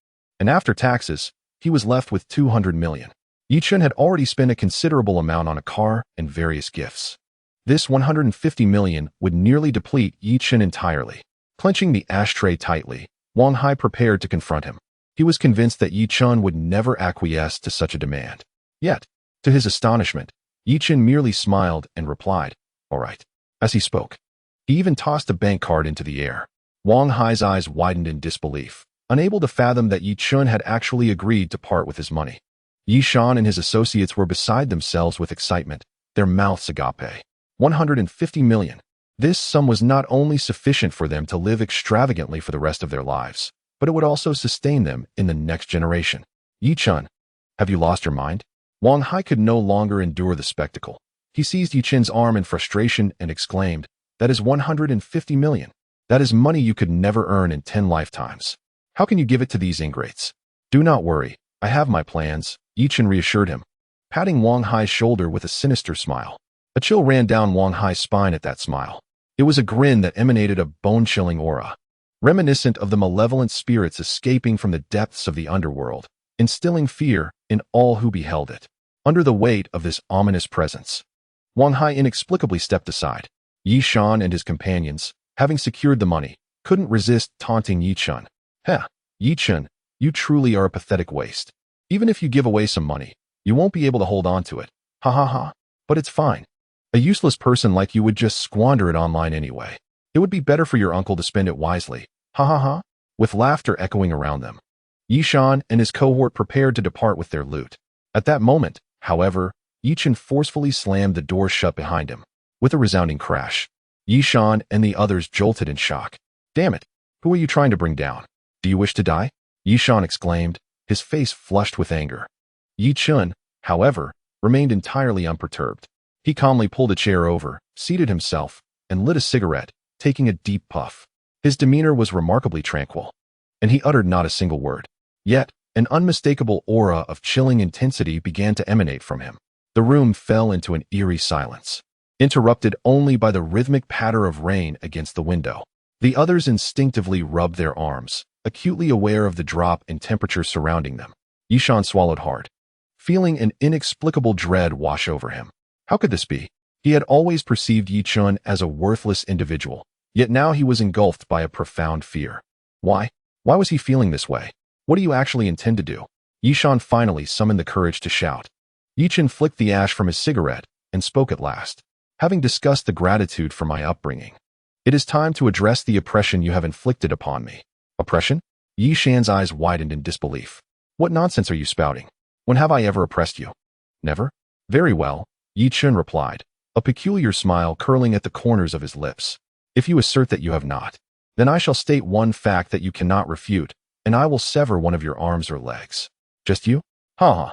And after taxes, he was left with 200 million. Yi Chun had already spent a considerable amount on a car and various gifts. This 150 million would nearly deplete Yi Chun entirely. Clenching the ashtray tightly, Wang Hai prepared to confront him. He was convinced that Yi Chun would never acquiesce to such a demand. Yet, to his astonishment, Yi Chun merely smiled and replied, "All right," as he spoke. He even tossed a bank card into the air. Wang Hai's eyes widened in disbelief, unable to fathom that Yi Chun had actually agreed to part with his money. Yi Shan and his associates were beside themselves with excitement, their mouths agape. 150 million. This sum was not only sufficient for them to live extravagantly for the rest of their lives, but it would also sustain them in the next generation. Yi Chun, have you lost your mind? Wang Hai could no longer endure the spectacle. He seized Yi Chun's arm in frustration and exclaimed, "That is 150 million. That is money you could never earn in 10 lifetimes. How can you give it to these ingrates?" "Do not worry, I have my plans," Yi Chun reassured him, patting Wang Hai's shoulder with a sinister smile. A chill ran down Wang Hai's spine at that smile. It was a grin that emanated a bone-chilling aura, reminiscent of the malevolent spirits escaping from the depths of the underworld, instilling fear in all who beheld it. Under the weight of this ominous presence, Wang Hai inexplicably stepped aside. Yi Shan and his companions, having secured the money, couldn't resist taunting Yi Chun. "Heh, Yi Chun, you truly are a pathetic waste. Even if you give away some money, you won't be able to hold on to it. Ha ha ha. But it's fine. A useless person like you would just squander it online anyway. It would be better for your uncle to spend it wisely. Ha ha ha," with laughter echoing around them. Yi Shan and his cohort prepared to depart with their loot. At that moment, however, Yi Chun forcefully slammed the door shut behind him. With a resounding crash, Yi Shan and the others jolted in shock. "Damn it, who are you trying to bring down? Do you wish to die?" Yi Shan exclaimed, his face flushed with anger. Yi Chun, however, remained entirely unperturbed. He calmly pulled a chair over, seated himself, and lit a cigarette, taking a deep puff. His demeanor was remarkably tranquil, and he uttered not a single word. Yet, an unmistakable aura of chilling intensity began to emanate from him. The room fell into an eerie silence, interrupted only by the rhythmic patter of rain against the window. The others instinctively rubbed their arms, acutely aware of the drop in temperature surrounding them. Yi Shan swallowed hard, feeling an inexplicable dread wash over him. How could this be? He had always perceived Yi Chun as a worthless individual, yet now he was engulfed by a profound fear. Why? Why was he feeling this way? What do you actually intend to do? Yi Shan finally summoned the courage to shout. Yi Chun flicked the ash from his cigarette and spoke at last. "Having discussed the gratitude for my upbringing, it is time to address the oppression you have inflicted upon me." "Oppression?" Yi Shan's eyes widened in disbelief. "What nonsense are you spouting? When have I ever oppressed you?" "Never?" "Very well," Yi Chun replied, a peculiar smile curling at the corners of his lips. "If you assert that you have not, then I shall state one fact that you cannot refute, and I will sever one of your arms or legs." "Just you? Ha ha.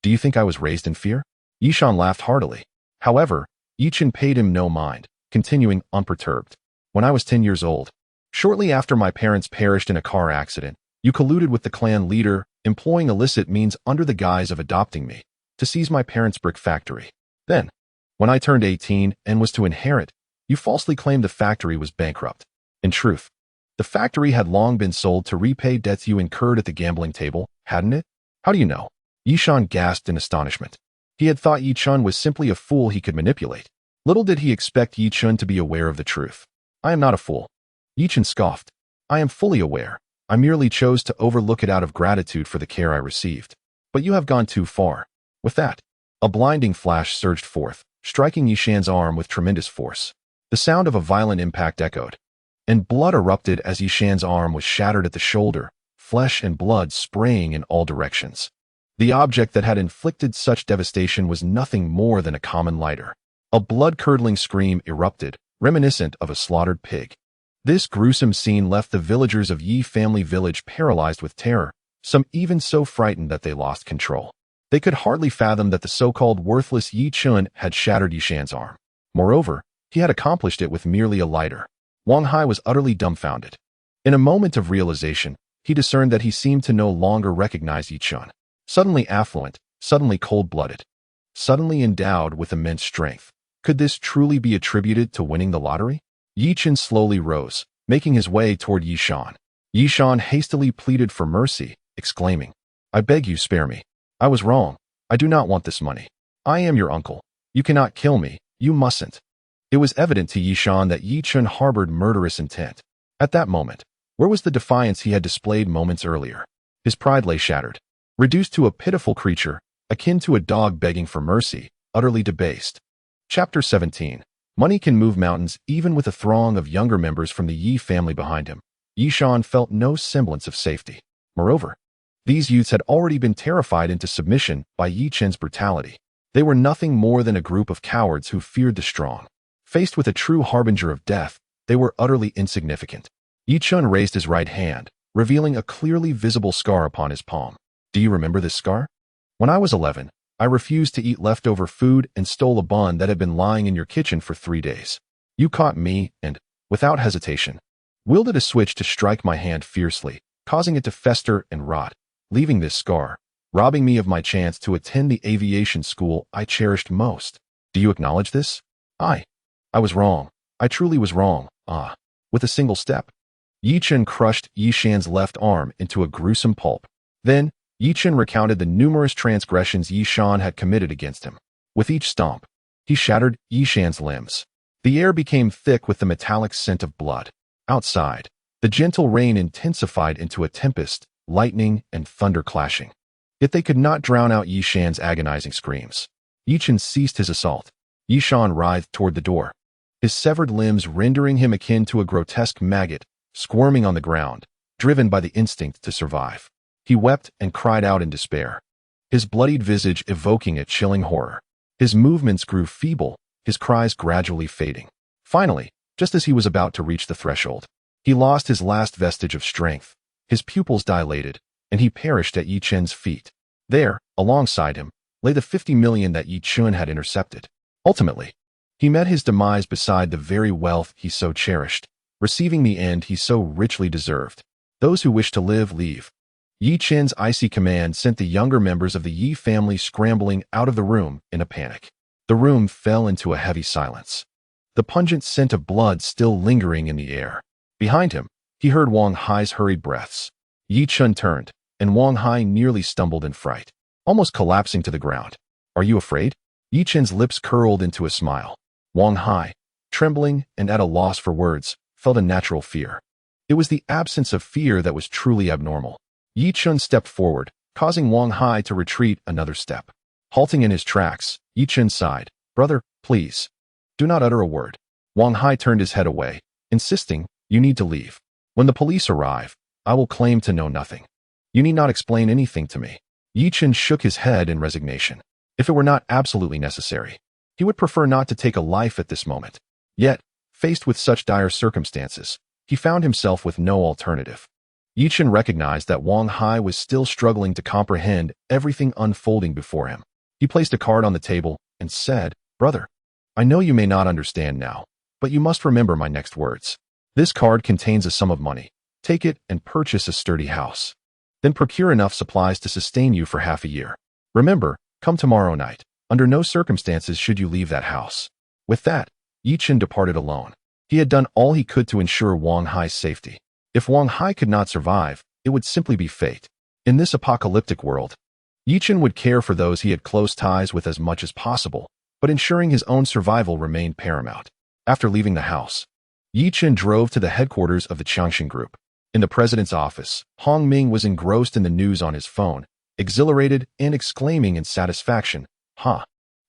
Do you think I was raised in fear?" Yi Shan laughed heartily. However, Yi Chun paid him no mind, continuing unperturbed. "When I was 10 years old, shortly after my parents perished in a car accident, you colluded with the clan leader, employing illicit means under the guise of adopting me, to seize my parents' brick factory. Then, when I turned 18 and was to inherit, you falsely claimed the factory was bankrupt. In truth, the factory had long been sold to repay debts you incurred at the gambling table, hadn't it?" "How do you know?" Yi Shan gasped in astonishment. He had thought Yi Chun was simply a fool he could manipulate. Little did he expect Yi Chun to be aware of the truth. "I am not a fool." Yi Chun scoffed. "I am fully aware. I merely chose to overlook it out of gratitude for the care I received. But you have gone too far." With that, a blinding flash surged forth, striking Yi Shan's arm with tremendous force. The sound of a violent impact echoed, and blood erupted as Yi Shan's arm was shattered at the shoulder, flesh and blood spraying in all directions. The object that had inflicted such devastation was nothing more than a common lighter. A blood-curdling scream erupted, reminiscent of a slaughtered pig. This gruesome scene left the villagers of Yi family village paralyzed with terror, some even so frightened that they lost control. They could hardly fathom that the so-called worthless Yi Chun had shattered Yi Shan's arm. Moreover, He had accomplished it with merely a lighter. Wang Hai was utterly dumbfounded. In a moment of realization, he discerned that he seemed to no longer recognize Yi Chun. Suddenly affluent, suddenly cold-blooded, suddenly endowed with immense strength. Could this truly be attributed to winning the lottery? Yi Chun slowly rose, making his way toward Yi Shan. Yi Shan hastily pleaded for mercy, exclaiming, "I beg you, spare me. I was wrong. I do not want this money. I am your uncle. You cannot kill me. You mustn't." It was evident to Yi Shan that Yi Chun harbored murderous intent. At that moment, where was the defiance he had displayed moments earlier? His pride lay shattered, reduced to a pitiful creature, akin to a dog begging for mercy, utterly debased. Chapter 17. Money can move mountains even with a throng of younger members from the Yi family behind him. Yi Shan felt no semblance of safety. Moreover, these youths had already been terrified into submission by Yi Chun's brutality. They were nothing more than a group of cowards who feared the strong. Faced with a true harbinger of death, they were utterly insignificant. Yi Chun raised his right hand, revealing a clearly visible scar upon his palm. "Do you remember this scar? When I was 11, I refused to eat leftover food and stole a bun that had been lying in your kitchen for 3 days. You caught me and, without hesitation, wielded a switch to strike my hand fiercely, causing it to fester and rot, leaving this scar, robbing me of my chance to attend the aviation school I cherished most. Do you acknowledge this? I was wrong. I truly was wrong. With a single step." Yi Chun crushed Yi Shan's left arm into a gruesome pulp. Then, Yi Chun recounted the numerous transgressions Yi Shan had committed against him. With each stomp, he shattered Yi Shan's limbs. The air became thick with the metallic scent of blood. Outside, the gentle rain intensified into a tempest, lightning and thunder clashing. Yet they could not drown out Yi Shan's agonizing screams. Yi Chun ceased his assault. Yi Shan writhed toward the door, his severed limbs rendering him akin to a grotesque maggot, squirming on the ground, driven by the instinct to survive. He wept and cried out in despair, his bloodied visage evoking a chilling horror. His movements grew feeble, his cries gradually fading. Finally, just as he was about to reach the threshold, he lost his last vestige of strength. His pupils dilated, and he perished at Yi Chun's feet. There, alongside him, lay the 50 million that Yi Chun had intercepted. Ultimately, he met his demise beside the very wealth he so cherished, receiving the end he so richly deserved. Those who wish to live, leave. Yi Chun's icy command sent the younger members of the Yi family scrambling out of the room in a panic. The room fell into a heavy silence, the pungent scent of blood still lingering in the air. Behind him, he heard Wang Hai's hurried breaths. Yi Chun turned, and Wang Hai nearly stumbled in fright, almost collapsing to the ground. "Are you afraid?" Yi Chun's lips curled into a smile. Wang Hai, trembling and at a loss for words, felt a natural fear. It was the absence of fear that was truly abnormal. Yi Chun stepped forward, causing Wang Hai to retreat another step. Halting in his tracks, Yi Chun sighed, "Brother, please, do not utter a word." Wang Hai turned his head away, insisting, "You need to leave. When the police arrive, I will claim to know nothing. You need not explain anything to me." Yi Chun shook his head in resignation. If it were not absolutely necessary, he would prefer not to take a life at this moment. Yet, faced with such dire circumstances, he found himself with no alternative. Yi Chun recognized that Wang Hai was still struggling to comprehend everything unfolding before him. He placed a card on the table and said, "Brother, I know you may not understand now, but you must remember my next words. This card contains a sum of money. Take it and purchase a sturdy house. Then procure enough supplies to sustain you for half a year. Remember, come tomorrow night. Under no circumstances should you leave that house." With that, Yi Chun departed alone. He had done all he could to ensure Wang Hai's safety. If Wang Hai could not survive, it would simply be fate. In this apocalyptic world, Yi Chun would care for those he had close ties with as much as possible, but ensuring his own survival remained paramount. After leaving the house, Yi Chun drove to the headquarters of the Changshan Group. In the president's office, Hong Ming was engrossed in the news on his phone, exhilarated and exclaiming in satisfaction,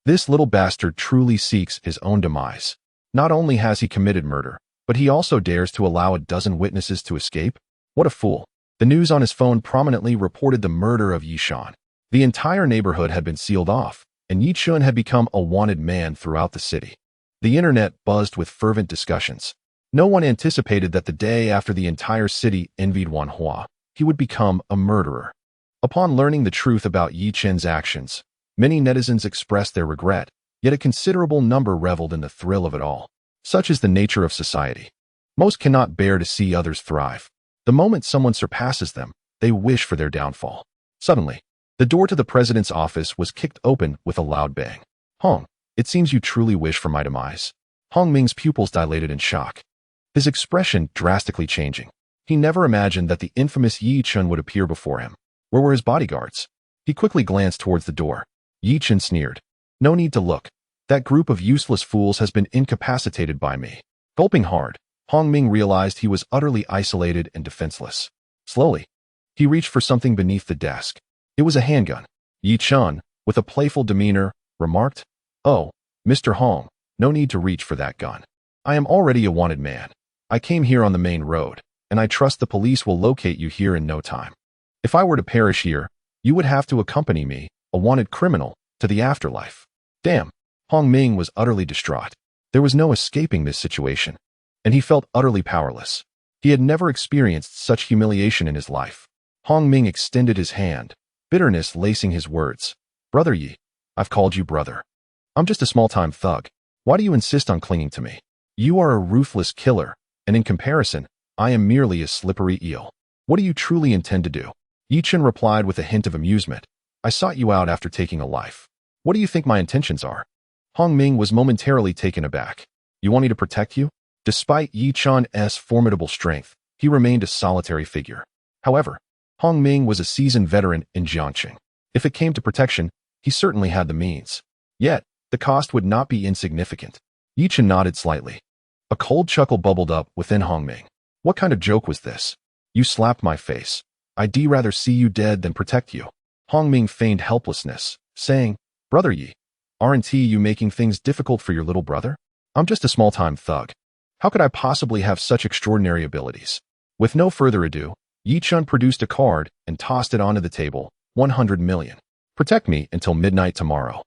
This little bastard truly seeks his own demise. Not only has he committed murder, but he also dares to allow a dozen witnesses to escape? What a fool." The news on his phone prominently reported the murder of Yi Shan. The entire neighborhood had been sealed off, and Yi Chun had become a wanted man throughout the city. The internet buzzed with fervent discussions. No one anticipated that the day after the entire city envied Wan Hua, he would become a murderer. Upon learning the truth about Yi Chun's actions, many netizens expressed their regret, yet a considerable number reveled in the thrill of it all. Such is the nature of society. Most cannot bear to see others thrive. The moment someone surpasses them, they wish for their downfall. Suddenly, the door to the president's office was kicked open with a loud bang. Hong, it seems you truly wish for my demise. Hong Ming's pupils dilated in shock, his expression drastically changing. He never imagined that the infamous Yi Chun would appear before him. Where were his bodyguards? He quickly glanced towards the door. Yi Chun sneered. No need to look. That group of useless fools has been incapacitated by me. Gulping hard, Hong Ming realized he was utterly isolated and defenseless. Slowly, he reached for something beneath the desk. It was a handgun. Yi Chun, with a playful demeanor, remarked, "Oh, Mr. Hong, no need to reach for that gun. I am already a wanted man. I came here on the main road, and I trust the police will locate you here in no time. If I were to perish here, you would have to accompany me, a wanted criminal, to the afterlife." Damn! Hong Ming was utterly distraught. There was no escaping this situation, and he felt utterly powerless. He had never experienced such humiliation in his life. Hong Ming extended his hand, bitterness lacing his words. "Brother Yi, I've called you brother. I'm just a small-time thug. Why do you insist on clinging to me? You are a ruthless killer, and in comparison, I am merely a slippery eel. What do you truly intend to do?" Yi Chun replied with a hint of amusement. "I sought you out after taking a life. What do you think my intentions are?" Hong Ming was momentarily taken aback. "You want me to protect you?" Despite Yi Chun's formidable strength, he remained a solitary figure. However, Hong Ming was a seasoned veteran in Jiangqing. If it came to protection, he certainly had the means. Yet, the cost would not be insignificant. Yi Chun nodded slightly. A cold chuckle bubbled up within Hong Ming. What kind of joke was this? You slapped my face. I'd rather see you dead than protect you. Hong Ming feigned helplessness, saying, "Brother Yi, aren't you making things difficult for your little brother? I'm just a small-time thug. How could I possibly have such extraordinary abilities?" With no further ado, Yi Chun produced a card and tossed it onto the table. 100 million. Protect me until midnight tomorrow.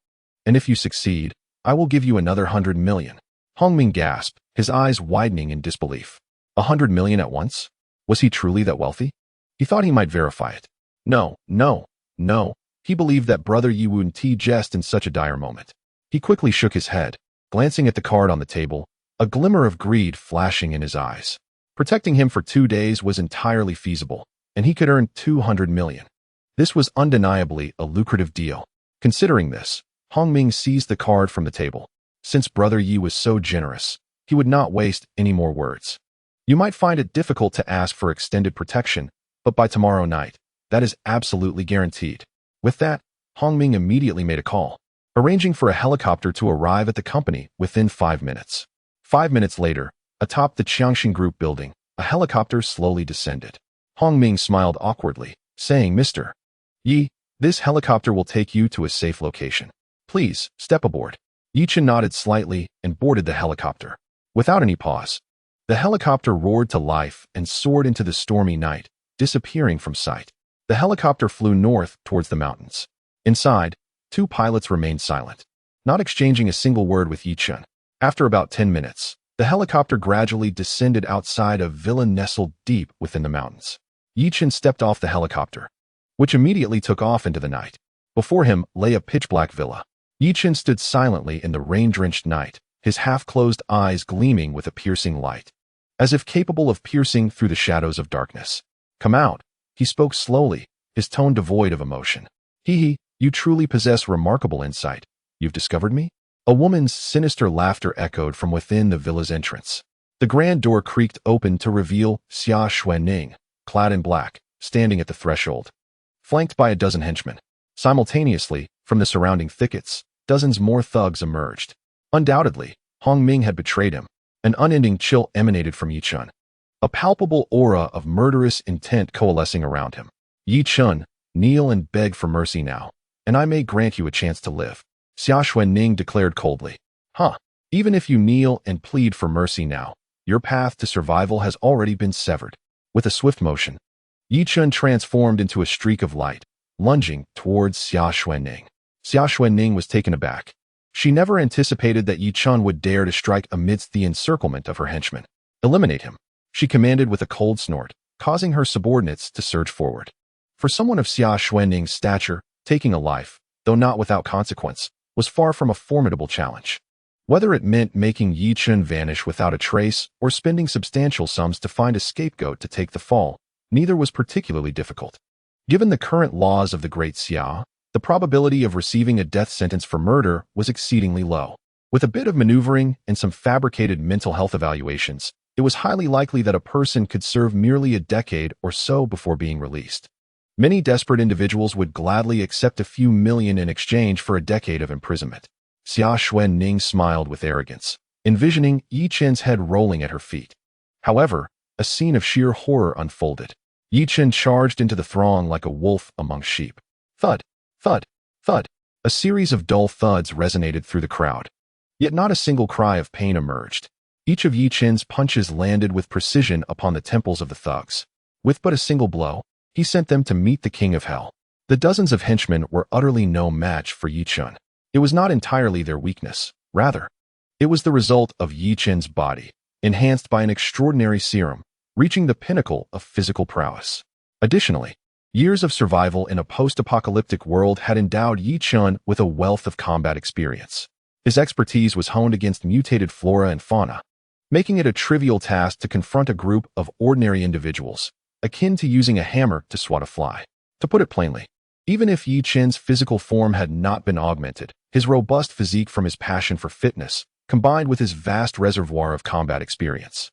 And if you succeed, I will give you another 100 million. Hong Ming gasped, his eyes widening in disbelief. 100 million at once? Was he truly that wealthy? He thought he might verify it. No. He believed that brother Yi wouldn't jest in such a dire moment. He quickly shook his head, glancing at the card on the table, a glimmer of greed flashing in his eyes. Protecting him for 2 days was entirely feasible, and he could earn 200 million. This was undeniably a lucrative deal. Considering this, Hong Ming seized the card from the table. Since brother Yi was so generous, he would not waste any more words. You might find it difficult to ask for extended protection, but by tomorrow night, that is absolutely guaranteed. With that, Hong Ming immediately made a call, arranging for a helicopter to arrive at the company within 5 minutes. 5 minutes later, atop the Qiangxin Group building, a helicopter slowly descended. Hong Ming smiled awkwardly, saying, "Mr. Yi, this helicopter will take you to a safe location. Please, step aboard." Yi Chun nodded slightly and boarded the helicopter. Without any pause, the helicopter roared to life and soared into the stormy night, disappearing from sight. The helicopter flew north towards the mountains. Inside, 2 pilots remained silent, not exchanging a single word with Yi Chun. After about 10 minutes, the helicopter gradually descended outside a villa nestled deep within the mountains. Yi Chun stepped off the helicopter, which immediately took off into the night. Before him lay a pitch-black villa. Yi Chun stood silently in the rain-drenched night, his half-closed eyes gleaming with a piercing light, as if capable of piercing through the shadows of darkness. "Come out," he spoke slowly, his tone devoid of emotion. "Hee, you truly possess remarkable insight. You've discovered me?" A woman's sinister laughter echoed from within the villa's entrance. The grand door creaked open to reveal Xia Xuanning, clad in black, standing at the threshold, flanked by a dozen henchmen. Simultaneously, from the surrounding thickets, dozens more thugs emerged. Undoubtedly, Hong Ming had betrayed him. An unending chill emanated from Yi Chun, a palpable aura of murderous intent coalescing around him. "Yi Chun, kneel and beg for mercy now, and I may grant you a chance to live," Xia Xuanning declared coldly. Even if you kneel and plead for mercy now, your path to survival has already been severed." With a swift motion, Yi Chun transformed into a streak of light, lunging towards Xia Xuanning. Xia Xuanning was taken aback. She never anticipated that Yi Chun would dare to strike amidst the encirclement of her henchmen. "Eliminate him," she commanded with a cold snort, causing her subordinates to surge forward. For someone of Xia Xuanning's stature, taking a life, though not without consequence, was far from a formidable challenge. Whether it meant making Yi Chun vanish without a trace or spending substantial sums to find a scapegoat to take the fall, neither was particularly difficult. Given the current laws of the Great Xia, the probability of receiving a death sentence for murder was exceedingly low. With a bit of maneuvering and some fabricated mental health evaluations, it was highly likely that a person could serve merely a decade or so before being released. Many desperate individuals would gladly accept a few million in exchange for a decade of imprisonment. Xia Xuanning smiled with arrogance, envisioning Yi Chen's head rolling at her feet. However, a scene of sheer horror unfolded. Yi Chen charged into the throng like a wolf among sheep. Thud, thud, thud. A series of dull thuds resonated through the crowd. Yet not a single cry of pain emerged. Each of Yi Chen's punches landed with precision upon the temples of the thugs. With but a single blow, he sent them to meet the king of hell. The dozens of henchmen were utterly no match for Yi Chen. It was not entirely their weakness. Rather, it was the result of Yi Chen's body, enhanced by an extraordinary serum, reaching the pinnacle of physical prowess. Additionally, years of survival in a post-apocalyptic world had endowed Yi Chen with a wealth of combat experience. His expertise was honed against mutated flora and fauna, making it a trivial task to confront a group of ordinary individuals, akin to using a hammer to swat a fly. To put it plainly, even if Yi Chen's physical form had not been augmented, his robust physique from his passion for fitness, combined with his vast reservoir of combat experience,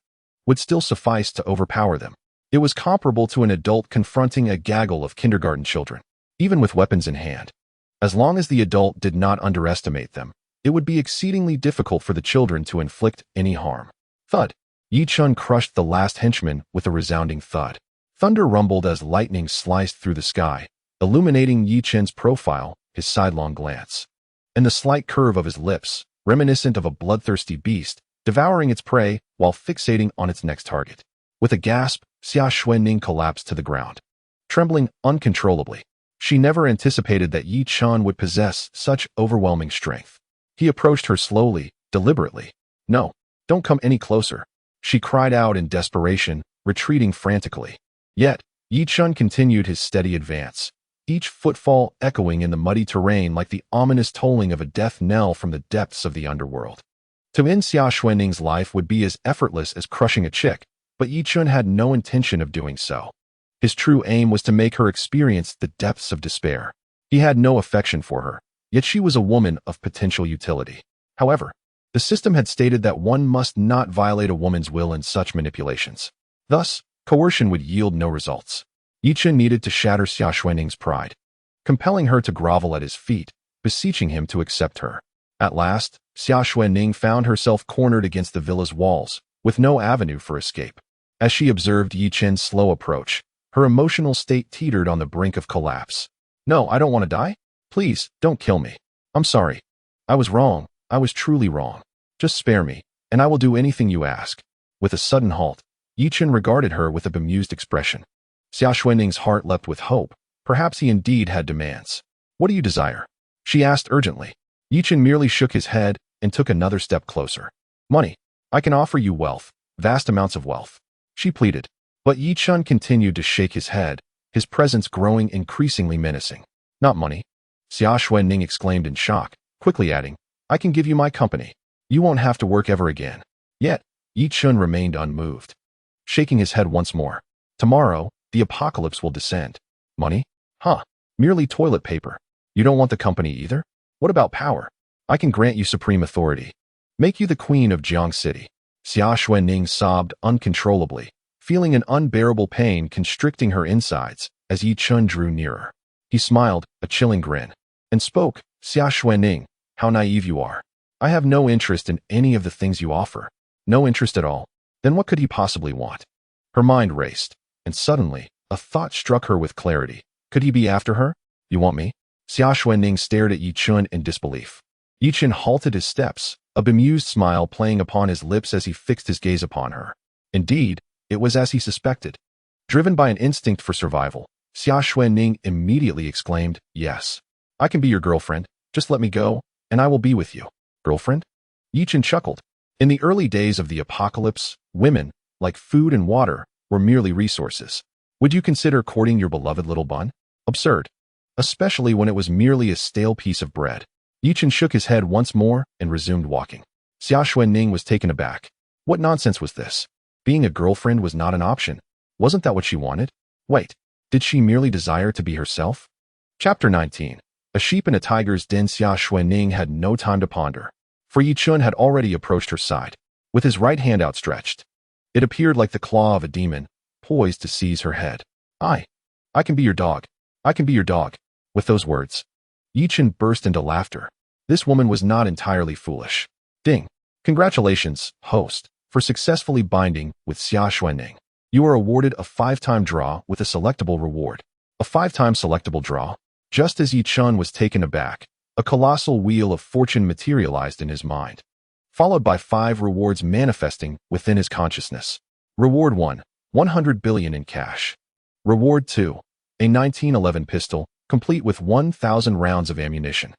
would still suffice to overpower them. It was comparable to an adult confronting a gaggle of kindergarten children, even with weapons in hand. As long as the adult did not underestimate them, it would be exceedingly difficult for the children to inflict any harm. Thud. Yi Chen crushed the last henchman with a resounding thud. Thunder rumbled as lightning sliced through the sky, illuminating Yi Chen's profile, his sidelong glance, and the slight curve of his lips, reminiscent of a bloodthirsty beast, devouring its prey while fixating on its next target. With a gasp, Xia Xuanning collapsed to the ground, trembling uncontrollably. She never anticipated that Yi Chen would possess such overwhelming strength. He approached her slowly, deliberately. "No, don't come any closer," she cried out in desperation, retreating frantically. Yet, Yi Chen continued his steady advance, each footfall echoing in the muddy terrain like the ominous tolling of a death knell from the depths of the underworld. To end Xia Xuanning's life would be as effortless as crushing a chick, but Yi Chen had no intention of doing so. His true aim was to make her experience the depths of despair. He had no affection for her, yet she was a woman of potential utility. However, the system had stated that one must not violate a woman's will in such manipulations. Thus, coercion would yield no results. Yi Chen needed to shatter Xia Xuanning's pride, compelling her to grovel at his feet, beseeching him to accept her. At last, Xia Xuanning found herself cornered against the villa's walls, with no avenue for escape. As she observed Yi Chen's slow approach, her emotional state teetered on the brink of collapse. "No, I don't want to die. Please, don't kill me. I'm sorry. I was wrong. I was truly wrong. Just spare me, and I will do anything you ask." With a sudden halt, Yi Chen regarded her with a bemused expression. Xia Xuanning's heart leapt with hope. Perhaps he indeed had demands. "What do you desire?" she asked urgently. Yi Chen merely shook his head and took another step closer. "Money. I can offer you wealth, vast amounts of wealth," she pleaded. But Yi Chen continued to shake his head, his presence growing increasingly menacing. "Not money," Xia Xuanning exclaimed in shock, quickly adding, "I can give you my company. You won't have to work ever again." Yet, Yi Chen remained unmoved, shaking his head once more. "Tomorrow, the apocalypse will descend. Money? Huh. Merely toilet paper. You don't want the company either? What about power? I can grant you supreme authority. Make you the queen of Jiang City." Xia Xuanning sobbed uncontrollably, feeling an unbearable pain constricting her insides as Yi Chen drew nearer. He smiled, a chilling grin, and spoke, "Xia Xuanning, how naive you are. I have no interest in any of the things you offer. No interest at all. Then what could he possibly want?" Her mind raced, and suddenly, a thought struck her with clarity. Could he be after her? "You want me?" Xia Xuanning stared at Yi Chen in disbelief. Yi Chen halted his steps, a bemused smile playing upon his lips as he fixed his gaze upon her. Indeed, it was as he suspected. Driven by an instinct for survival, Xia Xuanning immediately exclaimed, "Yes. I can be your girlfriend. Just let me go, and I will be with you." "Girlfriend?" Yi Chen chuckled. In the early days of the apocalypse, women, like food and water, were merely resources. Would you consider courting your beloved little bun? Absurd. Especially when it was merely a stale piece of bread. Yi Chen shook his head once more and resumed walking. Xia Xuanning was taken aback. What nonsense was this? Being a girlfriend was not an option. Wasn't that what she wanted? Wait, did she merely desire to be herself? Chapter 19. A sheep in a tiger's den. Xia Xuanning had no time to ponder, for Yi Chun had already approached her side, with his right hand outstretched. It appeared like the claw of a demon, poised to seize her head. I can be your dog. I can be your dog. With those words, Yi Chun burst into laughter. This woman was not entirely foolish. Ding. Congratulations, host, for successfully binding with Xia Xuanning. You are awarded a 5-time draw with a selectable reward. A 5-time selectable draw? Just as Yi Chun was taken aback, a colossal wheel of fortune materialized in his mind, followed by 5 rewards manifesting within his consciousness. Reward 1, 100 billion in cash. Reward 2, a 1911 pistol, complete with 1,000 rounds of ammunition.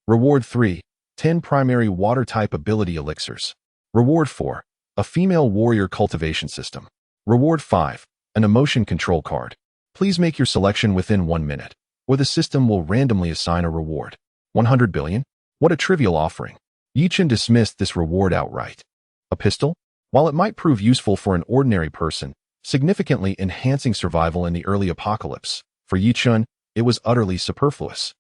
Reward 3, 10 primary water-type ability elixirs. Reward 4, a female warrior cultivation system. Reward 5, an emotion control card. Please make your selection within 1 minute, or the system will randomly assign a reward. 100 billion? What a trivial offering. Yi Chun dismissed this reward outright. A pistol? While it might prove useful for an ordinary person, significantly enhancing survival in the early apocalypse, for Yi Chun, it was utterly superfluous.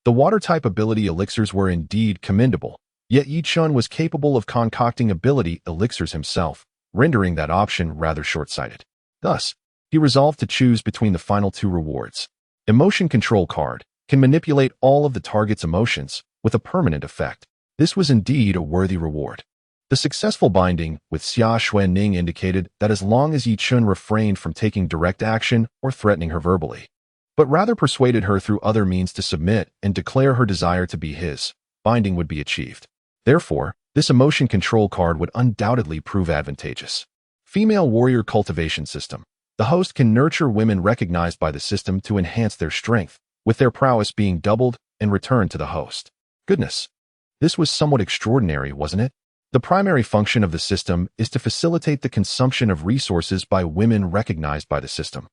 The water-type ability elixirs were indeed commendable, yet Yi Chun was capable of concocting ability elixirs himself, rendering that option rather short-sighted. Thus, he resolved to choose between the final 2 rewards. Emotion control card can manipulate all of the target's emotions with a permanent effect. This was indeed a worthy reward. The successful binding with Xia Xuanning indicated that as long as Yi Chun refrained from taking direct action or threatening her verbally, but rather persuaded her through other means to submit and declare her desire to be his, binding would be achieved. Therefore, this emotion control card would undoubtedly prove advantageous. Female warrior cultivation system. The host can nurture women recognized by the system to enhance their strength, with their prowess being doubled and returned to the host. Goodness. This was somewhat extraordinary, wasn't it? The primary function of the system is to facilitate the consumption of resources by women recognized by the system,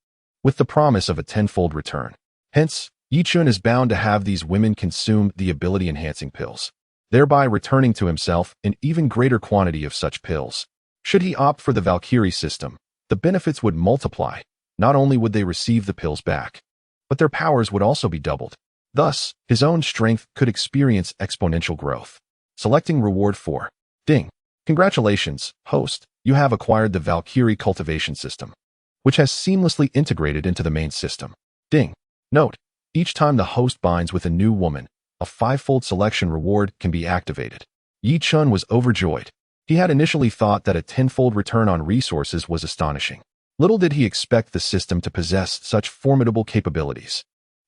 with the promise of a 10-fold return. Hence, Yi Chun is bound to have these women consume the ability-enhancing pills, thereby returning to himself an even greater quantity of such pills. Should he opt for the Valkyrie system, the benefits would multiply. Not only would they receive the pills back, but their powers would also be doubled. Thus, his own strength could experience exponential growth. Selecting reward 4. Ding. Congratulations, host. You have acquired the Valkyrie cultivation system, which has seamlessly integrated into the main system. Ding. Note, each time the host binds with a new woman, a 5-fold selection reward can be activated. Yi Chun was overjoyed. He had initially thought that a 10-fold return on resources was astonishing. Little did he expect the system to possess such formidable capabilities.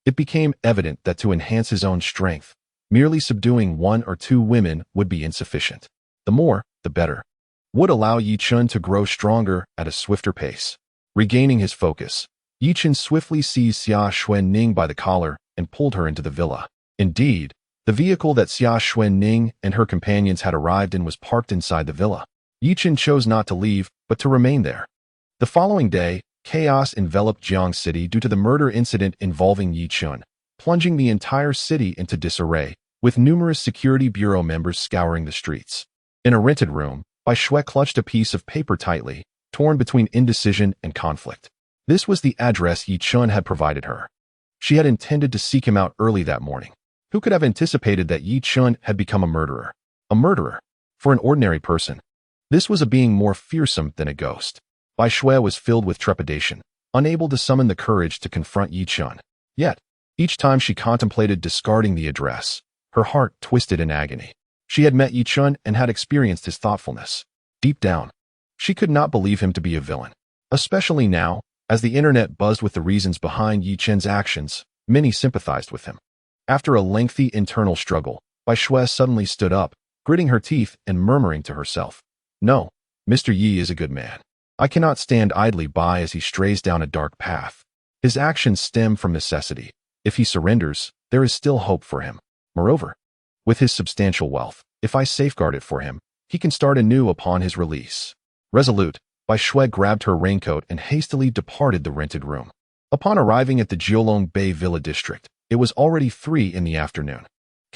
It became evident that to enhance his own strength, merely subduing 1 or 2 women would be insufficient. The more, the better. Would allow Yi Chun to grow stronger at a swifter pace. Regaining his focus, Yi Chun swiftly seized Xia Xuanning by the collar and pulled her into the villa. Indeed, the vehicle that Xia Xuanning and her companions had arrived in was parked inside the villa. Yi Chun chose not to leave, but to remain there. The following day, chaos enveloped Jiang City due to the murder incident involving Yi Chun, plunging the entire city into disarray, with numerous security bureau members scouring the streets. In a rented room, Bai Shui clutched a piece of paper tightly, torn between indecision and conflict. This was the address Yi Chun had provided her. She had intended to seek him out early that morning. Who could have anticipated that Yi Chun had become a murderer? A murderer. For an ordinary person, this was a being more fearsome than a ghost. Bai Shui was filled with trepidation, unable to summon the courage to confront Yi Chun. Yet, each time she contemplated discarding the address, her heart twisted in agony. She had met Yi Chun and had experienced his thoughtfulness. Deep down, she could not believe him to be a villain. Especially now, as the internet buzzed with the reasons behind Yi Chun's actions, many sympathized with him. After a lengthy internal struggle, Bai Shui suddenly stood up, gritting her teeth and murmuring to herself, "No, Mr. Yi is a good man. I cannot stand idly by as he strays down a dark path. His actions stem from necessity. If he surrenders, there is still hope for him. Moreover, with his substantial wealth, if I safeguard it for him, he can start anew upon his release." Resolute, Bai Shui grabbed her raincoat and hastily departed the rented room. Upon arriving at the Jiolong Bay Villa district, it was already 3 in the afternoon.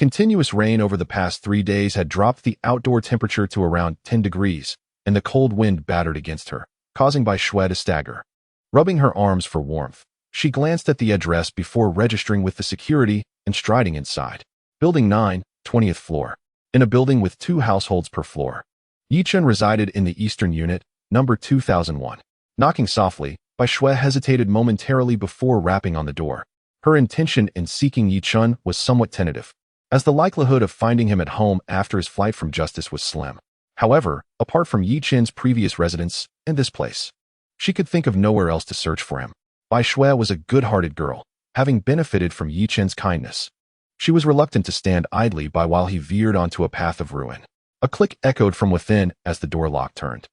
Continuous rain over the past 3 days had dropped the outdoor temperature to around 10 degrees, and the cold wind battered against her, causing Bai Shui to stagger. Rubbing her arms for warmth, she glanced at the address before registering with the security and striding inside. Building 9, 20th floor. In a building with 2 households per floor. Yichun resided in the Eastern Unit, number 2001. Knocking softly, Bai Shui hesitated momentarily before rapping on the door. Her intention in seeking Yichun was somewhat tentative, as the likelihood of finding him at home after his flight from justice was slim. However, apart from Yichun's previous residence and this place, she could think of nowhere else to search for him. Bai Shui was a good-hearted girl, having benefited from Yichun's kindness. She was reluctant to stand idly by while he veered onto a path of ruin. A click echoed from within as the door lock turned,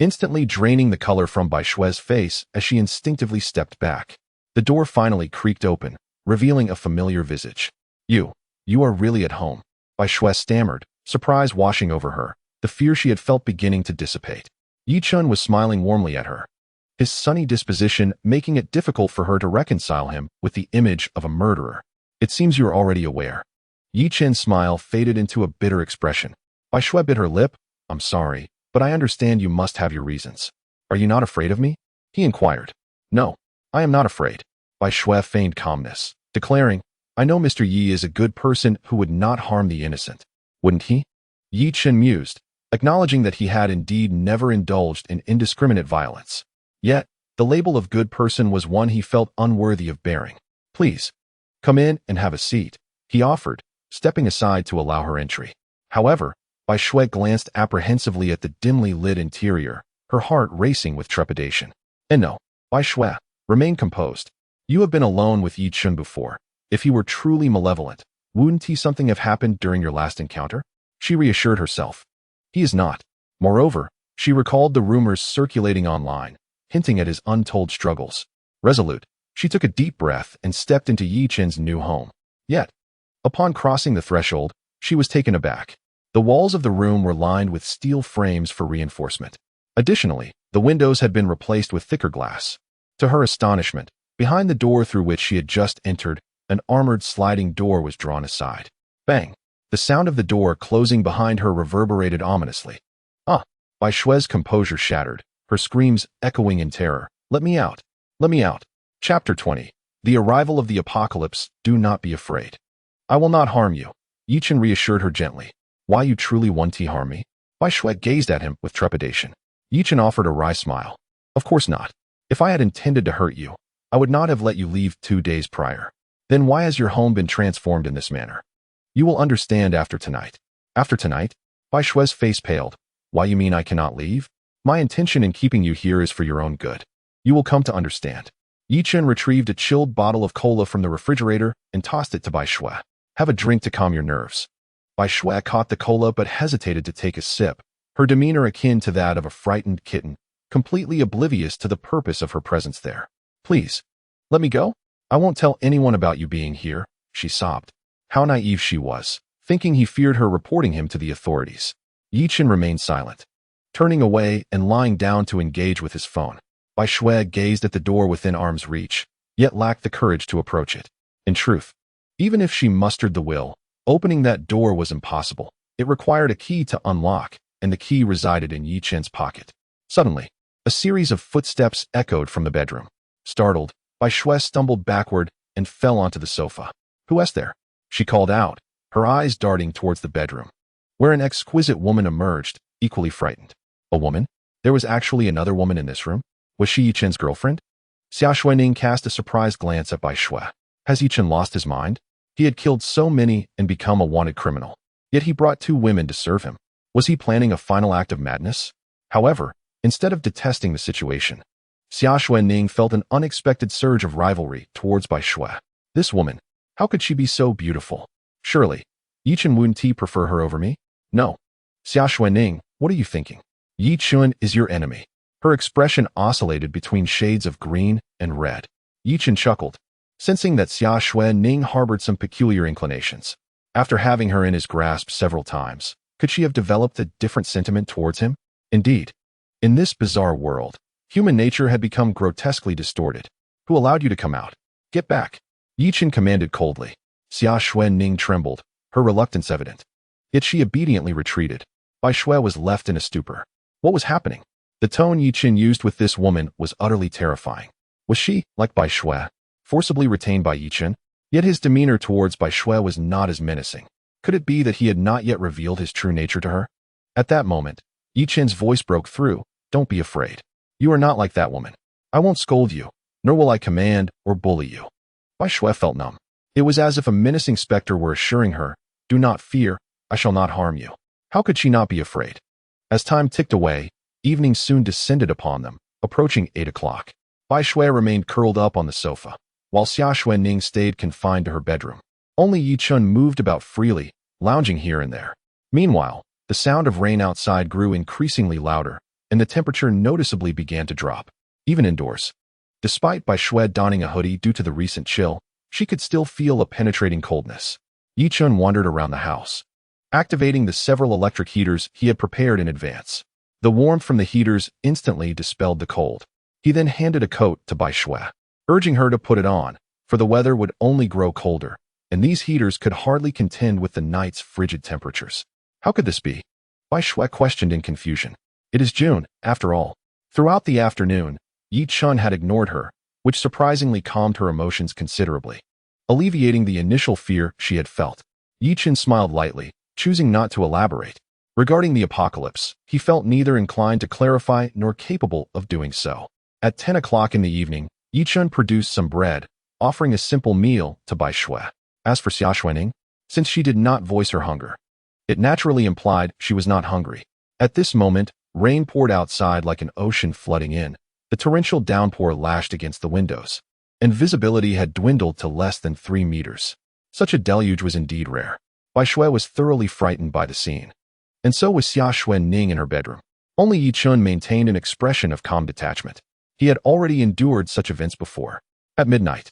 instantly draining the color from Bai Shui's face as she instinctively stepped back. The door finally creaked open, revealing a familiar visage. You are really at home," Bai Shui stammered, surprise washing over her, the fear she had felt beginning to dissipate. Yichun was smiling warmly at her, his sunny disposition making it difficult for her to reconcile him with the image of a murderer. "It seems you're already aware." Yichun's smile faded into a bitter expression. Bai Shui bit her lip. "I'm sorry, but I understand you must have your reasons. Are you not afraid of me?" he inquired. "No, I am not afraid." Bai Shui feigned calmness, declaring, "I know Mr. Yi is a good person who would not harm the innocent. Wouldn't he?" Yichun mused, acknowledging that he had indeed never indulged in indiscriminate violence. Yet, the label of good person was one he felt unworthy of bearing. "Please, come in and have a seat," he offered, stepping aside to allow her entry. However, Bai Shui glanced apprehensively at the dimly lit interior, her heart racing with trepidation. "And no, Bai Shui, remain composed. You have been alone with Yichun before. If he were truly malevolent, wouldn't he something have happened during your last encounter?" She reassured herself. "He is not." Moreover, she recalled the rumors circulating online, hinting at his untold struggles. Resolute, she took a deep breath and stepped into Yichun's new home. Yet, upon crossing the threshold, she was taken aback. The walls of the room were lined with steel frames for reinforcement. Additionally, the windows had been replaced with thicker glass. To her astonishment, behind the door through which she had just entered, an armored sliding door was drawn aside. Bang! The sound of the door closing behind her reverberated ominously. Bai Shui's composure shattered, her screams echoing in terror. "Let me out! Let me out!" Chapter 20. The Arrival of the Apocalypse. Do not be afraid. "I will not harm you," Yichun reassured her gently. "Why you truly want to harm me?" Bai Shui gazed at him with trepidation. Yichun offered a wry smile. "Of course not. If I had intended to hurt you, I would not have let you leave 2 days prior. Then why has your home been transformed in this manner? You will understand after tonight." "After tonight?" Bai Shui's face paled. "Why, you mean I cannot leave? My intention in keeping you here is for your own good. You will come to understand." Yichun retrieved a chilled bottle of cola from the refrigerator and tossed it to Bai Shui. "Have a drink to calm your nerves." Bai Shui caught the cola but hesitated to take a sip, her demeanor akin to that of a frightened kitten, completely oblivious to the purpose of her presence there. "Please, let me go. I won't tell anyone about you being here," she sobbed. How naive she was, thinking he feared her reporting him to the authorities. Yichun remained silent, turning away and lying down to engage with his phone. Bai Shui gazed at the door within arm's reach, yet lacked the courage to approach it. In truth, even if she mustered the will, opening that door was impossible. It required a key to unlock, and the key resided in Yichun's pocket. Suddenly, a series of footsteps echoed from the bedroom. Startled, Bai Shui stumbled backward and fell onto the sofa. "Who is there?" she called out, her eyes darting towards the bedroom, where an exquisite woman emerged, equally frightened. A woman? There was actually another woman in this room? Was she Yichun's girlfriend? Xia Xuening cast a surprised glance at Bai Shui. Has Yichun lost his mind? He had killed so many and become a wanted criminal. Yet he brought 2 women to serve him. Was he planning a final act of madness? However, instead of detesting the situation, Xia Xuening felt an unexpected surge of rivalry towards Bai Shui. This woman, how could she be so beautiful? Surely, Yichun wouldn't he prefer her over me? No. Xia Xuening, what are you thinking? Yichun is your enemy. Her expression oscillated between shades of green and red. Yichun chuckled, sensing that Xia Xuening harbored some peculiar inclinations. After having her in his grasp several times, could she have developed a different sentiment towards him? Indeed, in this bizarre world, human nature had become grotesquely distorted. Who allowed you to come out? Get back. Yichun commanded coldly. Xia Xuening trembled, her reluctance evident. Yet she obediently retreated. Bai Shui was left in a stupor. What was happening? The tone Yi Qin used with this woman was utterly terrifying. Was she, like Bai Shui, forcibly retained by Yi Qin? Yet his demeanor towards Bai Shui was not as menacing. Could it be that he had not yet revealed his true nature to her? At that moment, Yi Qin's voice broke through. Don't be afraid. You are not like that woman. I won't scold you, nor will I command or bully you. Bai Shui felt numb. It was as if a menacing specter were assuring her, do not fear, I shall not harm you. How could she not be afraid? As time ticked away, evening soon descended upon them, approaching 8 o'clock. Bai Shui remained curled up on the sofa, while Xia Xuanning stayed confined to her bedroom. Only Yi Qin moved about freely, lounging here and there. Meanwhile, the sound of rain outside grew increasingly louder, and the temperature noticeably began to drop, even indoors. Despite Bai Shui donning a hoodie due to the recent chill, she could still feel a penetrating coldness. Yi Qin wandered around the house, activating the several electric heaters he had prepared in advance. The warmth from the heaters instantly dispelled the cold. He then handed a coat to Bai Shui, urging her to put it on, for the weather would only grow colder, and these heaters could hardly contend with the night's frigid temperatures. How could this be? Bai Shui questioned in confusion. It is June, after all. Throughout the afternoon, Yi Qin had ignored her, which surprisingly calmed her emotions considerably, alleviating the initial fear she had felt. Yi Qin smiled lightly, choosing not to elaborate. Regarding the apocalypse, he felt neither inclined to clarify nor capable of doing so. At 10 o'clock in the evening, Yi Qin produced some bread, offering a simple meal to Bai Shui. As for Xia Xuanning, since she did not voice her hunger, it naturally implied she was not hungry. At this moment, rain poured outside like an ocean flooding in. The torrential downpour lashed against the windows, and visibility had dwindled to less than 3 meters. Such a deluge was indeed rare. Bai Shui was thoroughly frightened by the scene, and so was Xia Xuanning in her bedroom. Only Yi Qin maintained an expression of calm detachment. He had already endured such events before. At midnight,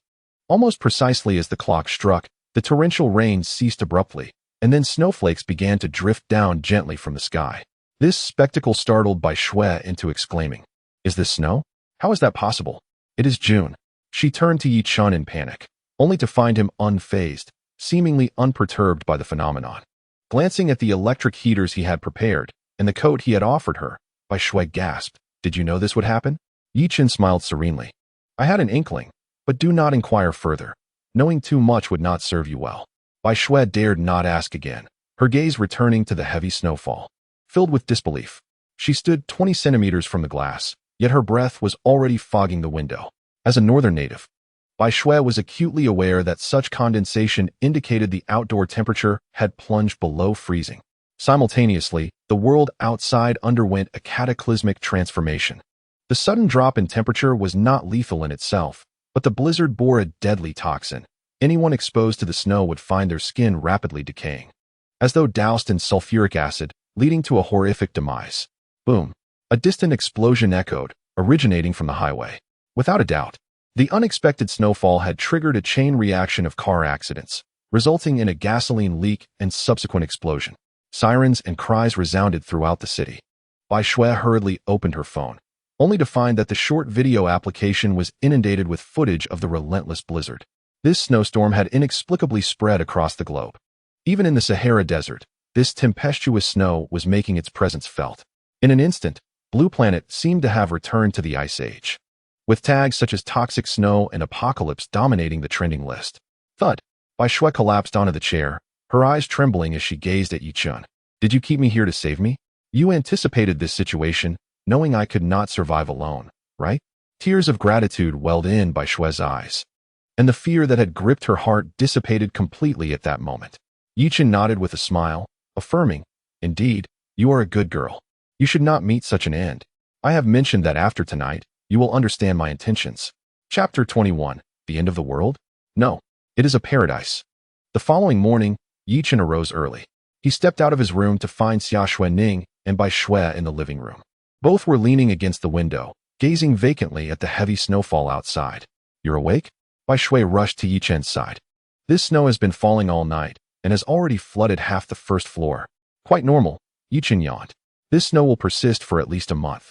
almost precisely as the clock struck, the torrential rain ceased abruptly, and then snowflakes began to drift down gently from the sky. This spectacle startled Bai Shui into exclaiming, "Is this snow? How is that possible? It is June." She turned to Yi Qin in panic, only to find him unfazed, seemingly unperturbed by the phenomenon. Glancing at the electric heaters he had prepared, and the coat he had offered her, Bai Shui gasped, "Did you know this would happen?" Yi Qin smiled serenely. "I had an inkling, but do not inquire further. Knowing too much would not serve you well." Bai Shui dared not ask again, her gaze returning to the heavy snowfall. Filled with disbelief, she stood 20 centimeters from the glass, yet her breath was already fogging the window. As a northern native, Bai Shui was acutely aware that such condensation indicated the outdoor temperature had plunged below freezing. Simultaneously, the world outside underwent a cataclysmic transformation. The sudden drop in temperature was not lethal in itself, but the blizzard bore a deadly toxin. Anyone exposed to the snow would find their skin rapidly decaying, as though doused in sulfuric acid, leading to a horrific demise. Boom! A distant explosion echoed, originating from the highway. Without a doubt, the unexpected snowfall had triggered a chain reaction of car accidents, resulting in a gasoline leak and subsequent explosion. Sirens and cries resounded throughout the city. Bai Shui hurriedly opened her phone, only to find that the short video application was inundated with footage of the relentless blizzard. This snowstorm had inexplicably spread across the globe. Even in the Sahara Desert, this tempestuous snow was making its presence felt. In an instant, Blue Planet seemed to have returned to the Ice Age, with tags such as toxic snow and apocalypse dominating the trending list. Thud! Bai Shui collapsed onto the chair, her eyes trembling as she gazed at Yi Qin. "Did you keep me here to save me? You anticipated this situation, knowing I could not survive alone, right?" Tears of gratitude welled in Bai Shui's eyes, and the fear that had gripped her heart dissipated completely at that moment. Yi Qin nodded with a smile, affirming, "Indeed, you are a good girl. You should not meet such an end. I have mentioned that after tonight, you will understand my intentions." Chapter 21. The End of the World? No, it is a paradise. The following morning, Yi Qin arose early. He stepped out of his room to find Xia Xuanning and Bai Shui in the living room. Both were leaning against the window, gazing vacantly at the heavy snowfall outside. "You're awake?" Bai Shui rushed to Yi Qin's side. "This snow has been falling all night, and has already flooded half the first floor." "Quite normal," Yi Qin yawned. "This snow will persist for at least a month.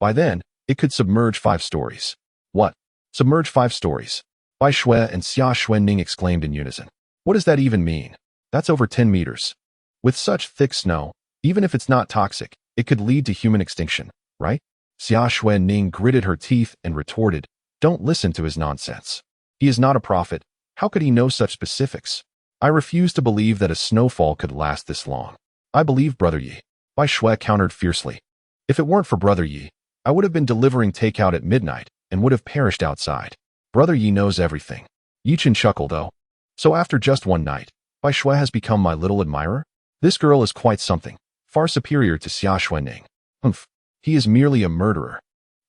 By then, it could submerge 5 stories. "What? Submerge 5 stories?" Bai Shui and Xia Xuanning exclaimed in unison. "What does that even mean?" That's over 10 meters. With such thick snow, even if it's not toxic, it could lead to human extinction, right? Xia Xuanning gritted her teeth and retorted, don't listen to his nonsense. He is not a prophet. How could he know such specifics? I refuse to believe that a snowfall could last this long. I believe Brother Yi. Bai Shui countered fiercely. If it weren't for Brother Yi, I would have been delivering takeout at midnight and would have perished outside. Brother Yi knows everything. Yi Chen chuckled, though. So after just one night, Bai Shui has become my little admirer? This girl is quite something, far superior to Xia Xuanning. Humph, he is merely a murderer.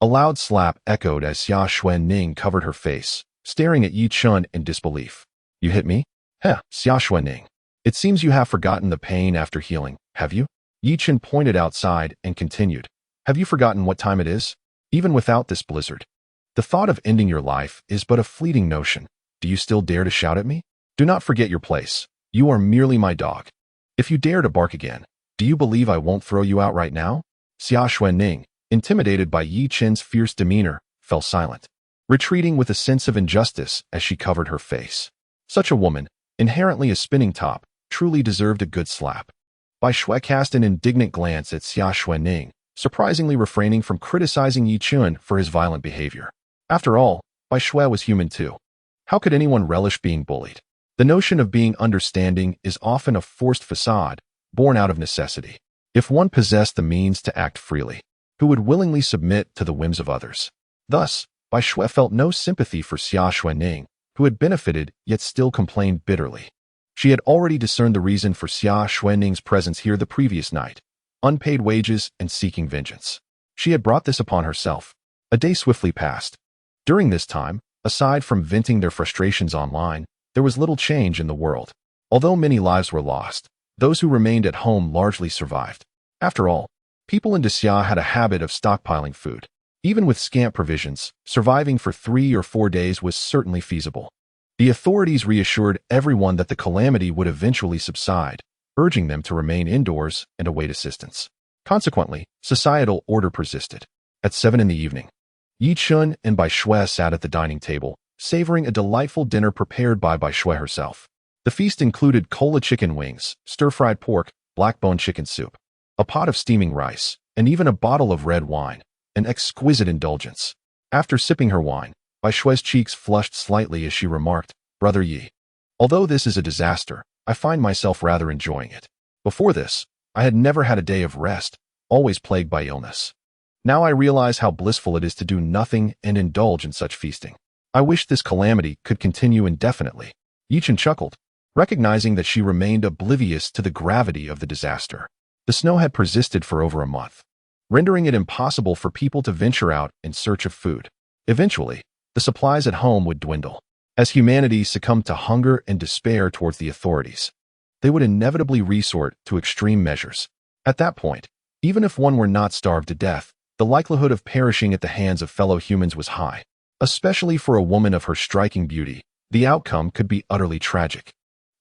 A loud slap echoed as Xia Xuanning covered her face, staring at Yi Chen in disbelief. You hit me? Heh, Xia Xuanning. It seems you have forgotten the pain after healing, have you? Yi Chen pointed outside and continued. Have you forgotten what time it is? Even without this blizzard. The thought of ending your life is but a fleeting notion. Do you still dare to shout at me? Do not forget your place. You are merely my dog. If you dare to bark again, do you believe I won't throw you out right now? Xia Xuanning, intimidated by Yi Chen's fierce demeanor, fell silent, retreating with a sense of injustice as she covered her face. Such a woman, inherently a spinning top, truly deserved a good slap. Bai Shui cast an indignant glance at Xia Xuanning, surprisingly refraining from criticizing Yi Chen for his violent behavior. After all, Bai Shui was human too. How could anyone relish being bullied? The notion of being understanding is often a forced facade, born out of necessity. If one possessed the means to act freely, who would willingly submit to the whims of others? Thus, Bai Shui felt no sympathy for Xia Xuanning, who had benefited yet still complained bitterly. She had already discerned the reason for Xia Xuanning's presence here the previous night: unpaid wages and seeking vengeance. She had brought this upon herself. A day swiftly passed. During this time, aside from venting their frustrations online, there was little change in the world. Although many lives were lost, those who remained at home largely survived. After all, people in Xia had a habit of stockpiling food. Even with scant provisions, surviving for 3 or 4 days was certainly feasible. The authorities reassured everyone that the calamity would eventually subside, urging them to remain indoors and await assistance. Consequently, societal order persisted. At 7 in the evening, Yi Chen and Bai Shui sat at the dining table, savoring a delightful dinner prepared by Bai Shui herself. The feast included cola chicken wings, stir-fried pork, black-bone chicken soup, a pot of steaming rice, and even a bottle of red wine, an exquisite indulgence. After sipping her wine, Bai Shui's cheeks flushed slightly as she remarked, Brother Yi, although this is a disaster, I find myself rather enjoying it. Before this, I had never had a day of rest, always plagued by illness. Now I realize how blissful it is to do nothing and indulge in such feasting. I wish this calamity could continue indefinitely. Yi Chen chuckled, recognizing that she remained oblivious to the gravity of the disaster. The snow had persisted for over a month, rendering it impossible for people to venture out in search of food. Eventually, the supplies at home would dwindle. As humanity succumbed to hunger and despair towards the authorities, they would inevitably resort to extreme measures. At that point, even if one were not starved to death, the likelihood of perishing at the hands of fellow humans was high. Especially for a woman of her striking beauty, the outcome could be utterly tragic.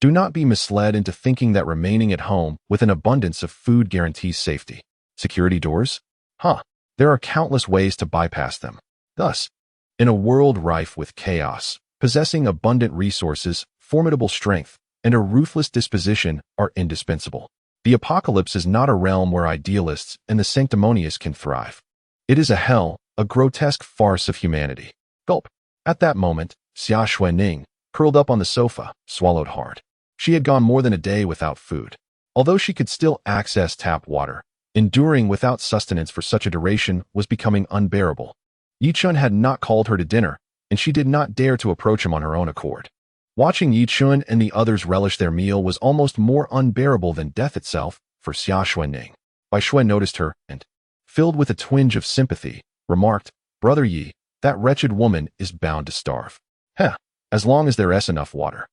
Do not be misled into thinking that remaining at home with an abundance of food guarantees safety. Security doors? There are countless ways to bypass them. Thus, in a world rife with chaos, possessing abundant resources, formidable strength, and a ruthless disposition are indispensable. The apocalypse is not a realm where idealists and the sanctimonious can thrive. It is a hell, a grotesque farce of humanity. Gulp. At that moment, Xia Xuanning, curled up on the sofa, swallowed hard. She had gone more than a day without food. Although she could still access tap water, enduring without sustenance for such a duration was becoming unbearable. Yi Chen had not called her to dinner, and she did not dare to approach him on her own accord. Watching Yi Chen and the others relish their meal was almost more unbearable than death itself for Xia Xuanning. Bai Shui noticed her and, filled with a twinge of sympathy, remarked, Brother Yi, that wretched woman is bound to starve. As long as there is enough water.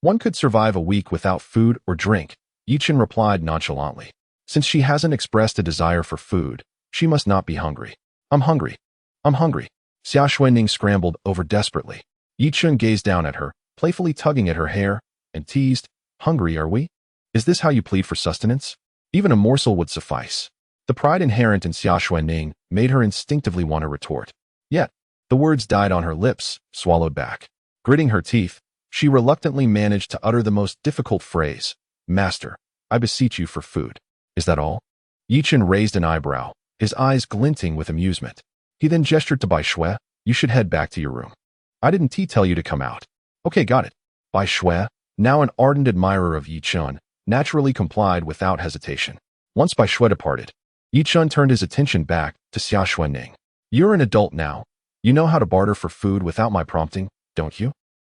One could survive a week without food or drink, Yi Chen replied nonchalantly. Since she hasn't expressed a desire for food, she must not be hungry. I'm hungry. Xia Xuanning scrambled over desperately. Yi Chen gazed down at her, playfully tugging at her hair, and teased, Hungry are we? Is this how you plead for sustenance? Even a morsel would suffice. The pride inherent in Xia Xuanning made her instinctively want to retort. Yet, the words died on her lips, swallowed back. Gritting her teeth, she reluctantly managed to utter the most difficult phrase, Master, I beseech you for food. Is that all? Yichen raised an eyebrow, his eyes glinting with amusement. He then gestured to Bai Shui. You should head back to your room. I didn't tell you to come out. Okay, got it. Bai Shui, now an ardent admirer of Yi Chun, naturally complied without hesitation. Once Bai Shui departed, Yi Chun turned his attention back to Xia Xuanning. You're an adult now. You know how to barter for food without my prompting, don't you?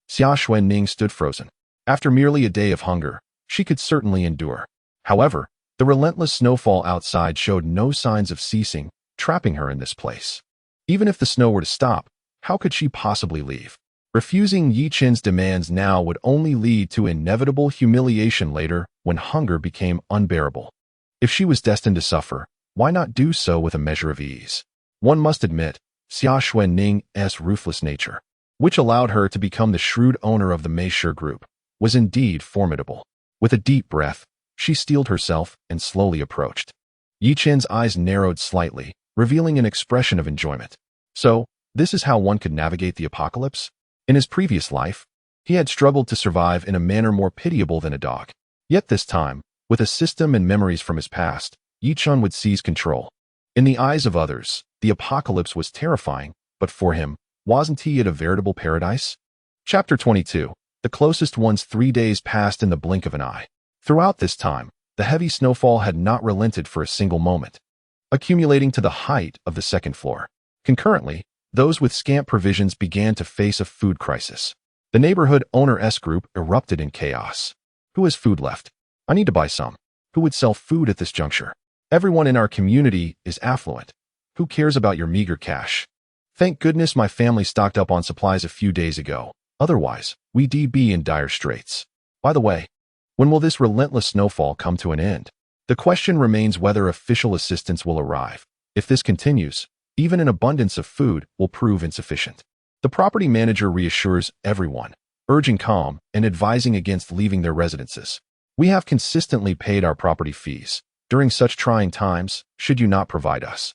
Xia Xuanning stood frozen. After merely a day of hunger, she could certainly endure. However, the relentless snowfall outside showed no signs of ceasing, trapping her in this place. Even if the snow were to stop, how could she possibly leave? Refusing Yi Chen's demands now would only lead to inevitable humiliation later when hunger became unbearable. If she was destined to suffer, why not do so with a measure of ease? One must admit, Xia Xuanning's ruthless nature, which allowed her to become the shrewd owner of the Meisher group, was indeed formidable. With a deep breath, she steeled herself and slowly approached. Yi Chen's eyes narrowed slightly, revealing an expression of enjoyment. So, this is how one could navigate the apocalypse? In his previous life, he had struggled to survive in a manner more pitiable than a dog. Yet this time, with a system and memories from his past, Yi Chun would seize control. In the eyes of others, the apocalypse was terrifying, but for him, wasn't he at a veritable paradise? Chapter 22. The closest one's 3 days passed in the blink of an eye. Throughout this time, the heavy snowfall had not relented for a single moment, accumulating to the height of the second floor. Concurrently, those with scant provisions began to face a food crisis. The neighborhood owner-s group erupted in chaos. Who has food left? I need to buy some. Who would sell food at this juncture? Everyone in our community is affluent. Who cares about your meager cash? Thank goodness my family stocked up on supplies a few days ago. Otherwise, we'd be in dire straits. By the way, when will this relentless snowfall come to an end? The question remains whether official assistance will arrive. If this continues, even an abundance of food will prove insufficient. The property manager reassures everyone, urging calm and advising against leaving their residences. We have consistently paid our property fees. During such trying times, should you not provide us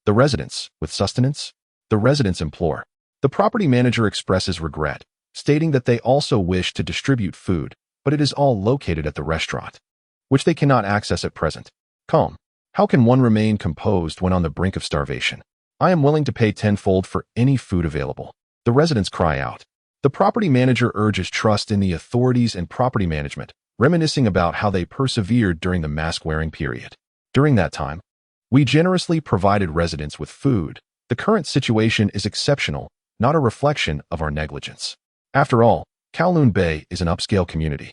the residents with sustenance? The residents implore. The property manager expresses regret, stating that they also wish to distribute food, but it is all located at the restaurant, which they cannot access at present. Calm. How can one remain composed when on the brink of starvation? I am willing to pay tenfold for any food available. The residents cry out. The property manager urges trust in the authorities and property management, reminiscing about how they persevered during the mask-wearing period. During that time, we generously provided residents with food. The current situation is exceptional, not a reflection of our negligence. After all, Kowloon Bay is an upscale community,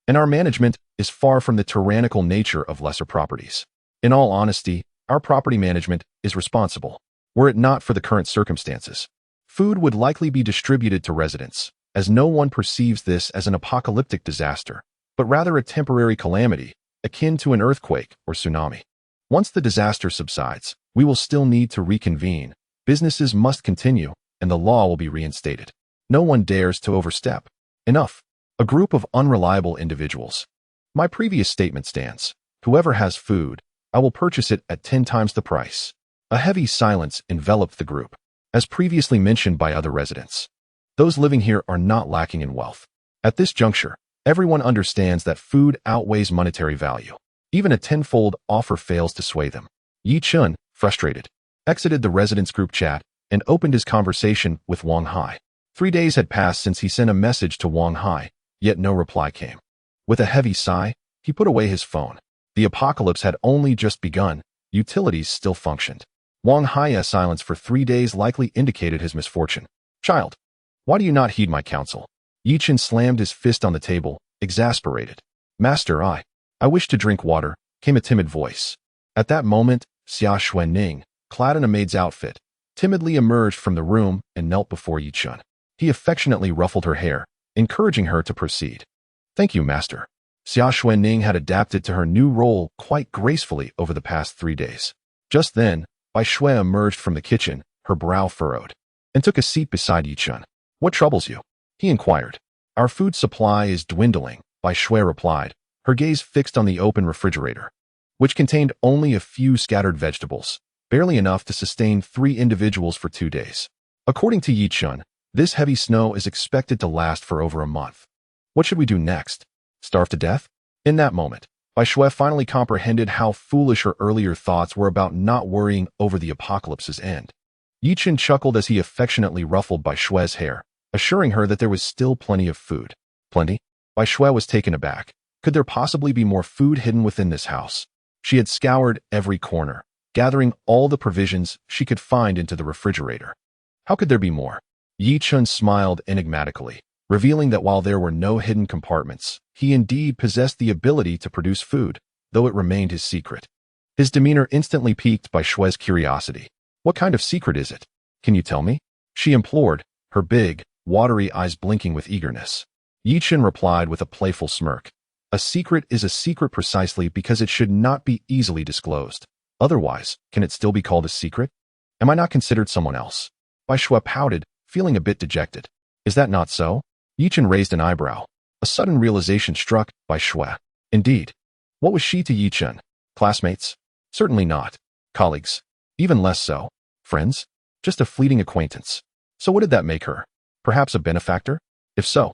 and our management is far from the tyrannical nature of lesser properties. In all honesty, our property management is responsible. Were it not for the current circumstances, food would likely be distributed to residents, as no one perceives this as an apocalyptic disaster, but rather a temporary calamity, akin to an earthquake or tsunami. Once the disaster subsides, we will still need to reconvene, businesses must continue, and the law will be reinstated. No one dares to overstep. Enough. A group of unreliable individuals. My previous statement stands. Whoever has food, I will purchase it at 10 times the price. A heavy silence enveloped the group, as previously mentioned by other residents. Those living here are not lacking in wealth. At this juncture, everyone understands that food outweighs monetary value. Even a tenfold offer fails to sway them. Yi Chun, frustrated, exited the residents' group chat and opened his conversation with Wang Hai. 3 days had passed since he sent a message to Wang Hai, yet no reply came. With a heavy sigh, he put away his phone. The apocalypse had only just begun, utilities still functioned. Wang Hai's silence for 3 days likely indicated his misfortune. Child, why do you not heed my counsel? Yi Chen slammed his fist on the table, exasperated. Master, I wish to drink water, came a timid voice. At that moment, Xia Xuanning, clad in a maid's outfit, timidly emerged from the room and knelt before Yi Chen. He affectionately ruffled her hair, encouraging her to proceed. Thank you, master. Xia Xuanning had adapted to her new role quite gracefully over the past 3 days. Just then, Bai Shui emerged from the kitchen, her brow furrowed, and took a seat beside Yi Chen. What troubles you? He inquired. Our food supply is dwindling, Bai Shui replied, her gaze fixed on the open refrigerator, which contained only a few scattered vegetables, barely enough to sustain 3 individuals for 2 days. According to Yi Chen, this heavy snow is expected to last for over a month. What should we do next? Starve to death? In that moment, Bai Shui finally comprehended how foolish her earlier thoughts were about not worrying over the apocalypse's end. Yi Chen chuckled as he affectionately ruffled Bai Shui's hair, assuring her that there was still plenty of food. Plenty? Bai Shui was taken aback. Could there possibly be more food hidden within this house? She had scoured every corner, gathering all the provisions she could find into the refrigerator. How could there be more? Yi Chen smiled enigmatically, revealing that while there were no hidden compartments, he indeed possessed the ability to produce food, though it remained his secret. His demeanor instantly piqued Bai Shui's curiosity. What kind of secret is it? Can you tell me? She implored, her big, watery eyes blinking with eagerness. Yi Chen replied with a playful smirk. A secret is a secret precisely because it should not be easily disclosed. Otherwise, can it still be called a secret? Am I not considered someone else? Bai Shui pouted, feeling a bit dejected. Is that not so? Yi Chen raised an eyebrow. A sudden realization struck Bai Shui. Indeed. What was she to Yi Chen? Classmates? Certainly not. Colleagues? Even less so. Friends? Just a fleeting acquaintance. So what did that make her? Perhaps a benefactor? If so,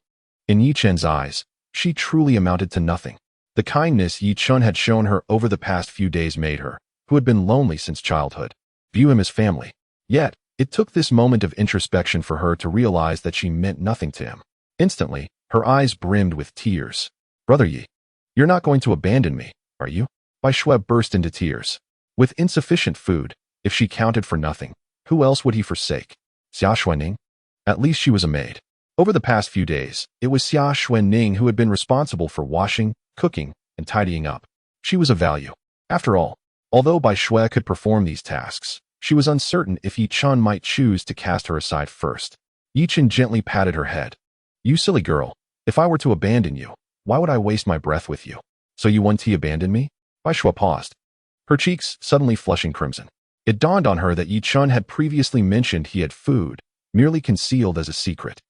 in Yi Chen's eyes, she truly amounted to nothing. The kindness Yi Chen had shown her over the past few days made her, who had been lonely since childhood, view him as family. Yet, it took this moment of introspection for her to realize that she meant nothing to him. Instantly, her eyes brimmed with tears. Brother Yi, you're not going to abandon me, are you? Bai Shui burst into tears. With insufficient food, if she counted for nothing, who else would he forsake? Xia Xuanning? At least she was a maid. Over the past few days, it was Xia Xuanning who had been responsible for washing, cooking, and tidying up. She was of value. After all, although Bai Shui could perform these tasks, she was uncertain if Yi Chen might choose to cast her aside first. Yi Chen gently patted her head. You silly girl, if I were to abandon you, why would I waste my breath with you? So you want to abandon me? Bai Shui paused, her cheeks suddenly flushing crimson. It dawned on her that Yi Chen had previously mentioned he had food, merely concealed as a secret.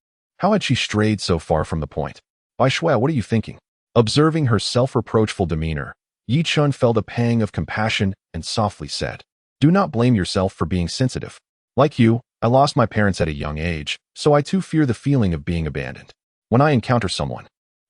How had she strayed so far from the point? Bai Shui, what are you thinking? Observing her self-reproachful demeanor, Yi Chen felt a pang of compassion and softly said, Do not blame yourself for being sensitive. Like you, I lost my parents at a young age, so I too fear the feeling of being abandoned. When I encounter someone,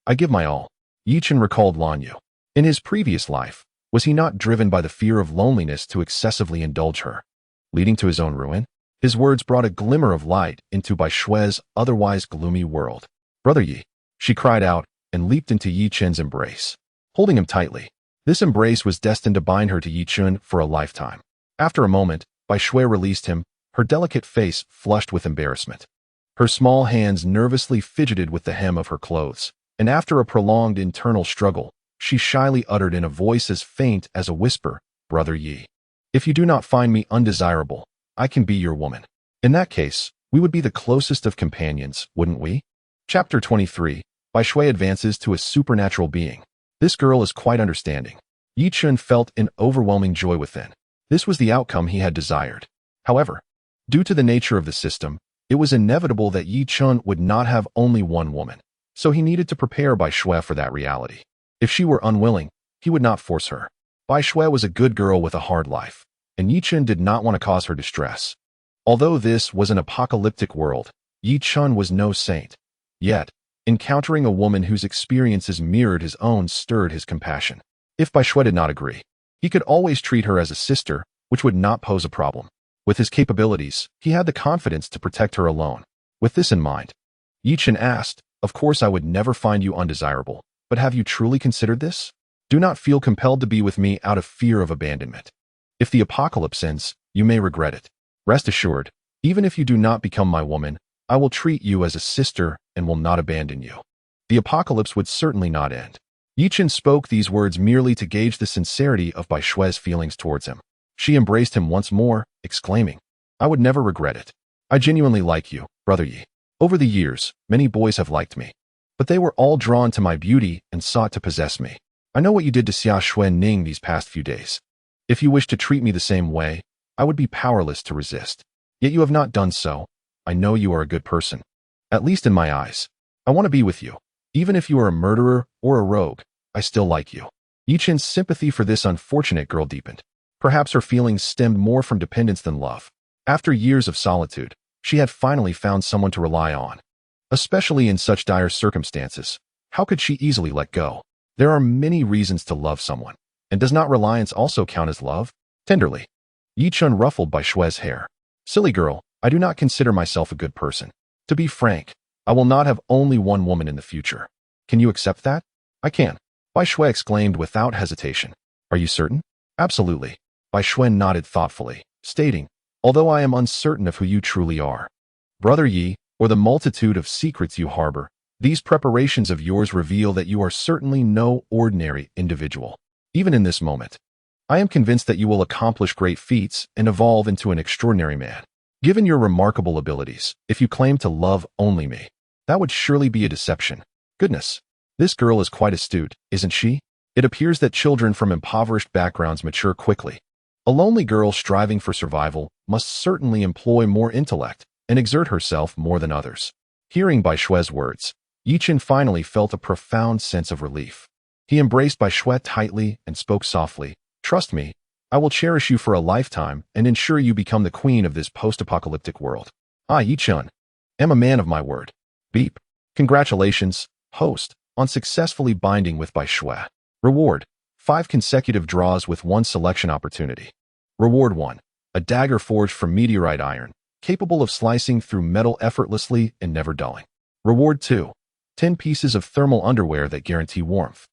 I give my all. Yi Chen recalled Lan Yu. In his previous life, was he not driven by the fear of loneliness to excessively indulge her, leading to his own ruin? His words brought a glimmer of light into Bai Shui's otherwise gloomy world. Brother Yi, she cried out and leaped into Yi Chen's embrace, holding him tightly. This embrace was destined to bind her to Yi Chen for a lifetime. After a moment, Bai Shui released him, her delicate face flushed with embarrassment. Her small hands nervously fidgeted with the hem of her clothes, and after a prolonged internal struggle, she shyly uttered in a voice as faint as a whisper, Brother Yi, if you do not find me undesirable, I can be your woman. In that case, we would be the closest of companions, wouldn't we? Chapter 23, Bai Shui advances to a supernatural being. This girl is quite understanding. Yi Chen felt an overwhelming joy within. This was the outcome he had desired. However, due to the nature of the system, it was inevitable that Yi Chen would not have only one woman, so he needed to prepare Bai Shui for that reality. If she were unwilling, he would not force her. Bai Shui was a good girl with a hard life, and Yi Chen did not want to cause her distress. Although this was an apocalyptic world, Yi Chen was no saint. Yet, encountering a woman whose experiences mirrored his own stirred his compassion. If Bai Shui did not agree, he could always treat her as a sister, which would not pose a problem. With his capabilities, he had the confidence to protect her alone. With this in mind, Yi Chen asked, Of course I would never find you undesirable, but have you truly considered this? Do not feel compelled to be with me out of fear of abandonment. If the apocalypse ends, you may regret it. Rest assured, even if you do not become my woman, I will treat you as a sister and will not abandon you. The apocalypse would certainly not end. Yi Chen spoke these words merely to gauge the sincerity of Bai Shui's feelings towards him. She embraced him once more, exclaiming, I would never regret it. I genuinely like you, Brother Yi. Over the years, many boys have liked me, but they were all drawn to my beauty and sought to possess me. I know what you did to Xia Xuanning these past few days. If you wish to treat me the same way, I would be powerless to resist. Yet you have not done so. I know you are a good person. At least in my eyes. I want to be with you. Even if you are a murderer or a rogue, I still like you. Yi Chen's sympathy for this unfortunate girl deepened. Perhaps her feelings stemmed more from dependence than love. After years of solitude, she had finally found someone to rely on. Especially in such dire circumstances, how could she easily let go? There are many reasons to love someone, and does not reliance also count as love? Tenderly. Yi Chun ruffled by Xue's hair. Silly girl, I do not consider myself a good person. To be frank, I will not have only one woman in the future. Can you accept that? I can. Bai Xue exclaimed without hesitation. Are you certain? Absolutely. Bai Xue nodded thoughtfully, stating, although I am uncertain of who you truly are, Brother Yi, or the multitude of secrets you harbor, these preparations of yours reveal that you are certainly no ordinary individual. Even in this moment, I am convinced that you will accomplish great feats and evolve into an extraordinary man. Given your remarkable abilities, if you claim to love only me, that would surely be a deception. Goodness, this girl is quite astute, isn't she? It appears that children from impoverished backgrounds mature quickly. A lonely girl striving for survival must certainly employ more intellect and exert herself more than others. Hearing Bai Xue's words, Yi Chun finally felt a profound sense of relief. He embraced Bai Xue tightly and spoke softly, Trust me, I will cherish you for a lifetime and ensure you become the queen of this post-apocalyptic world. I, Yi Chun, am a man of my word. Beep. Congratulations, host, on successfully binding with Bai Xue. Reward: 5 consecutive draws with 1 selection opportunity. Reward 1. A dagger forged from meteorite iron, capable of slicing through metal effortlessly and never dulling. Reward 2. 10 pieces of thermal underwear that guarantee warmth,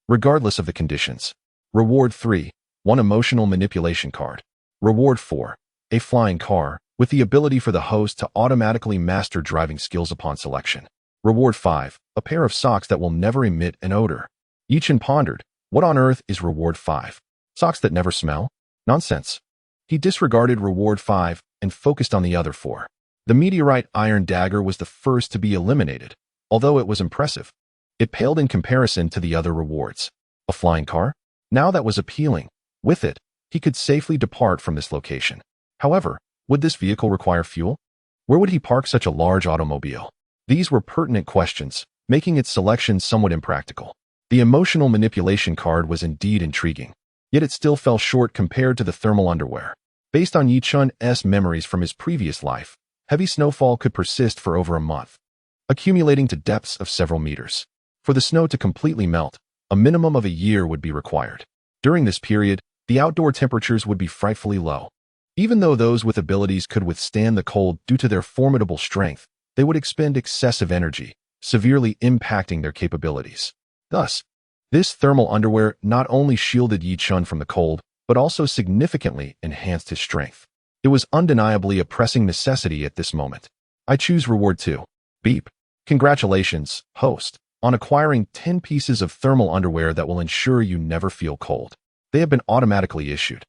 regardless of the conditions. Reward 3. 1 emotional manipulation card. Reward 4. A flying car, with the ability for the host to automatically master driving skills upon selection. Reward 5. A pair of socks that will never emit an odor. Yi Chun pondered, what on earth is Reward 5? Socks that never smell? Nonsense. He disregarded Reward 5 and focused on the other 4. The meteorite iron dagger was the first to be eliminated, although it was impressive. It paled in comparison to the other rewards. A flying car? Now that was appealing. With it, he could safely depart from this location. However, would this vehicle require fuel? Where would he park such a large automobile? These were pertinent questions, making its selection somewhat impractical. The emotional manipulation card was indeed intriguing, yet it still fell short compared to the thermal underwear. Based on Yi Chun's memories from his previous life, heavy snowfall could persist for over a month, accumulating to depths of several meters. For the snow to completely melt, a minimum of a year would be required. During this period, the outdoor temperatures would be frightfully low. Even though those with abilities could withstand the cold due to their formidable strength, they would expend excessive energy, severely impacting their capabilities. Thus, this thermal underwear not only shielded Yi Chun from the cold, but also significantly enhanced his strength. It was undeniably a pressing necessity at this moment. I choose Reward 2. Beep. Congratulations, host, on acquiring 10 pieces of thermal underwear that will ensure you never feel cold. They have been automatically issued.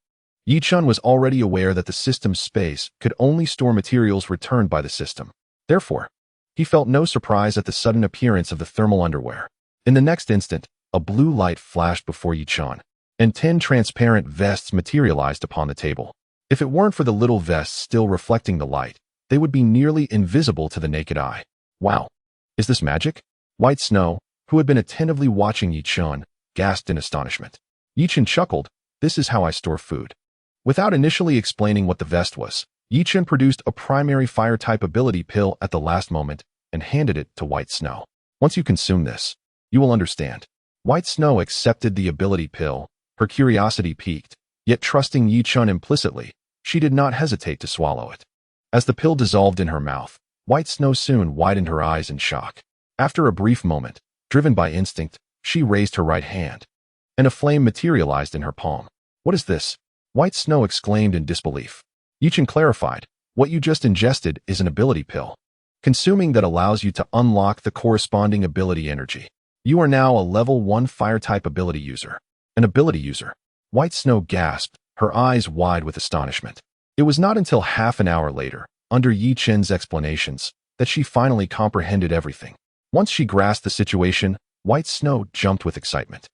Yi Chun was already aware that the system's space could only store materials returned by the system. Therefore, he felt no surprise at the sudden appearance of the thermal underwear. In the next instant, a blue light flashed before Yi Chun, and 10 transparent vests materialized upon the table. If it weren't for the little vests still reflecting the light, they would be nearly invisible to the naked eye. Wow! Is this magic? White Snow, who had been attentively watching Yi Chun, gasped in astonishment. Yi Chun chuckled, This is how I store food. Without initially explaining what the vest was, Yi Chun produced a primary fire-type ability pill at the last moment and handed it to White Snow. Once you consume this, you will understand. White Snow accepted the ability pill, her curiosity piqued, yet trusting Yi Chun implicitly, she did not hesitate to swallow it. As the pill dissolved in her mouth, White Snow soon widened her eyes in shock. After a brief moment, driven by instinct, she raised her right hand, and a flame materialized in her palm. What is this? White Snow exclaimed in disbelief. Yi Chun clarified, what you just ingested is an ability pill. Consuming that allows you to unlock the corresponding ability energy. You are now a level 1 fire-type ability user. An ability user. White Snow gasped, her eyes wide with astonishment. It was not until half an hour later, under Yi Chun's explanations, that she finally comprehended everything. Once she grasped the situation, White Snow jumped with excitement.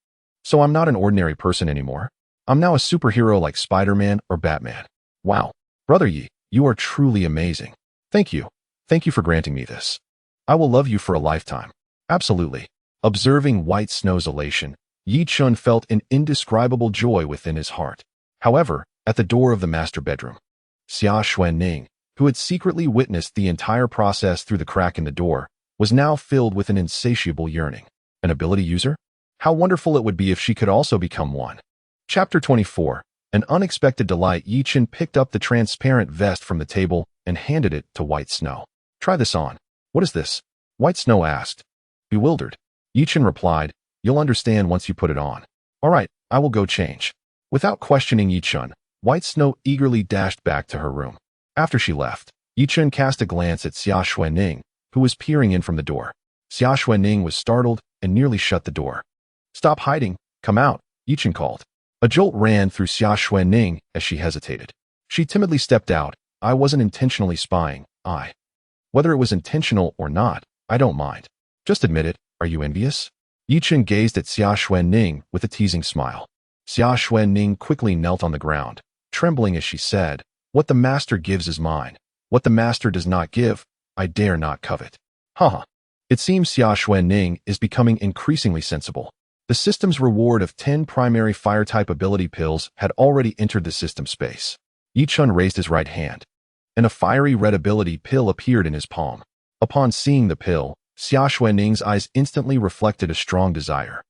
So I'm not an ordinary person anymore. I'm now a superhero like Spider-Man or Batman. Wow. Brother Yi, you are truly amazing. Thank you. Thank you for granting me this. I will love you for a lifetime. Absolutely. Observing White Snow's elation, Yi Chun felt an indescribable joy within his heart. However, at the door of the master bedroom, Xia Xuanning, who had secretly witnessed the entire process through the crack in the door, was now filled with an insatiable yearning. An ability user? How wonderful it would be if she could also become one. Chapter 24. An unexpected delight. Yichen picked up the transparent vest from the table and handed it to White Snow. Try this on. What is this? White Snow asked. Bewildered. Yichen replied, you'll understand once you put it on. All right, I will go change. Without questioning Yichen, White Snow eagerly dashed back to her room. After she left, Yichen cast a glance at Xia Xuanning, who was peering in from the door. Xia Xuanning was startled and nearly shut the door. Stop hiding, come out, Yichen called. A jolt ran through Xia Xuanning as she hesitated. She timidly stepped out. I wasn't intentionally spying, Whether it was intentional or not, I don't mind. Just admit it, are you envious? Yichen gazed at Xia Xuanning with a teasing smile. Xia Xuanning quickly knelt on the ground, trembling as she said, what the master gives is mine. What the master does not give, I dare not covet. Haha. It seems Xia Xuanning is becoming increasingly sensible. The system's reward of 10 primary fire-type ability pills had already entered the system space. Yichen raised his right hand, and a fiery red ability pill appeared in his palm. Upon seeing the pill, Xia Xuanning's eyes instantly reflected a strong desire.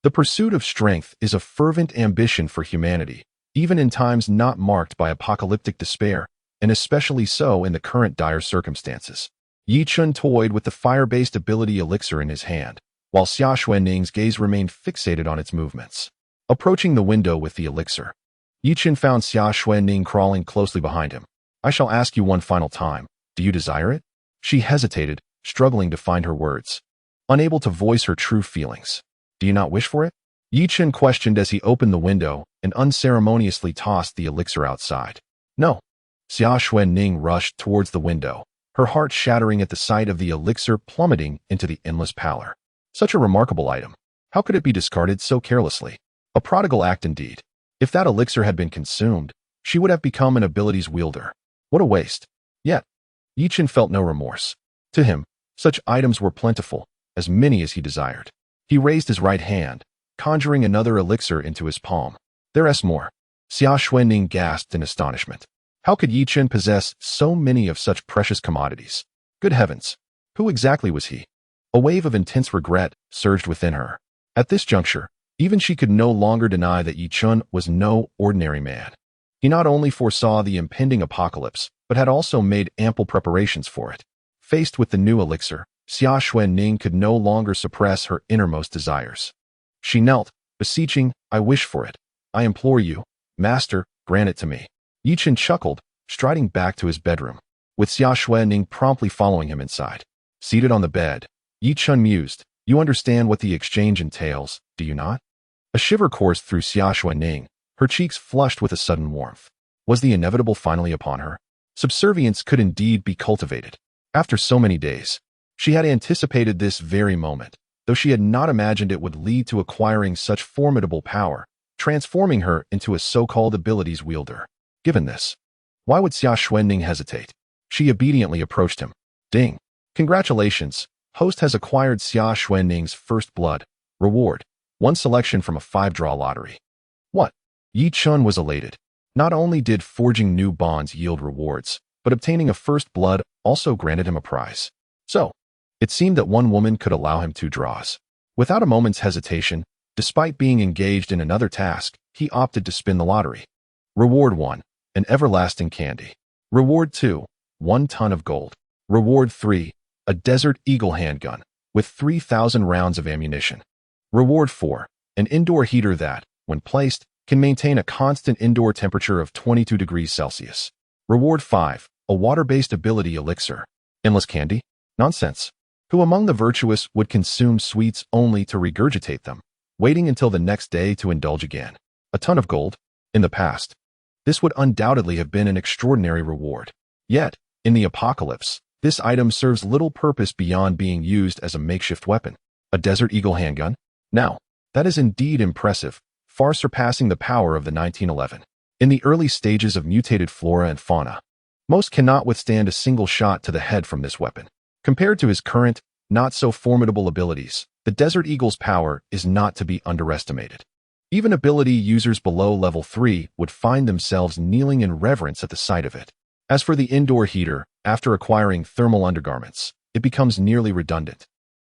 The pursuit of strength is a fervent ambition for humanity, even in times not marked by apocalyptic despair, and especially so in the current dire circumstances. Yichen toyed with the fire-based ability elixir in his hand, while Xia Xuanning's gaze remained fixated on its movements. Approaching the window with the elixir, Yichen found Xia Xuanning crawling closely behind him. I shall ask you one final time, do you desire it? She hesitated, struggling to find her words, unable to voice her true feelings. Do you not wish for it? Yichen questioned as he opened the window and unceremoniously tossed the elixir outside. No. Xia Xuanning rushed towards the window, her heart shattering at the sight of the elixir plummeting into the endless pallor. Such a remarkable item. How could it be discarded so carelessly? A prodigal act indeed. If that elixir had been consumed, she would have become an abilities wielder. What a waste. Yet, Yichen felt no remorse. To him, such items were plentiful, as many as he desired. He raised his right hand, conjuring another elixir into his palm. There's more. Xia Xuanning gasped in astonishment. How could Yichen possess so many of such precious commodities? Good heavens! Who exactly was he? A wave of intense regret surged within her. At this juncture, even she could no longer deny that Yichen was no ordinary man. He not only foresaw the impending apocalypse, but had also made ample preparations for it. Faced with the new elixir, Xia Xuanning could no longer suppress her innermost desires. She knelt, beseeching, I wish for it. I implore you, master, grant it to me. Yichen chuckled, striding back to his bedroom, with Xia Xuanning promptly following him inside. Seated on the bed, Yichen mused, you understand what the exchange entails, do you not? A shiver coursed through Xia Xuanning, her cheeks flushed with a sudden warmth. Was the inevitable finally upon her? Subservience could indeed be cultivated. After so many days, she had anticipated this very moment, though she had not imagined it would lead to acquiring such formidable power, transforming her into a so-called abilities wielder. Given this, why would Xia Xuanning hesitate? She obediently approached him. Ding! Congratulations! Host has acquired Xia Xuanning's first blood. Reward: 1 selection from a 5-draw lottery. What? Yichen was elated. Not only did forging new bonds yield rewards, but obtaining a first blood also granted him a prize. So, it seemed that one woman could allow him 2 draws. Without a moment's hesitation, despite being engaged in another task, he opted to spin the lottery. Reward 1, an everlasting candy. Reward 2, 1 ton of gold. Reward 3, a Desert Eagle handgun, with 3,000 rounds of ammunition. Reward 4, an indoor heater that, when placed, can maintain a constant indoor temperature of 22 degrees Celsius. Reward 5, a water-based ability elixir. Endless candy? Nonsense. Who among the virtuous would consume sweets only to regurgitate them, waiting until the next day to indulge again? A ton of gold? In the past, this would undoubtedly have been an extraordinary reward. Yet, in the apocalypse, this item serves little purpose beyond being used as a makeshift weapon. A Desert Eagle handgun? Now, that is indeed impressive, far surpassing the power of the 1911. In the early stages of mutated flora and fauna, most cannot withstand a single shot to the head from this weapon. Compared to his current, not-so-formidable abilities, the Desert Eagle's power is not to be underestimated. Even ability users below level 3 would find themselves kneeling in reverence at the sight of it. As for the indoor heater, after acquiring thermal undergarments, it becomes nearly redundant.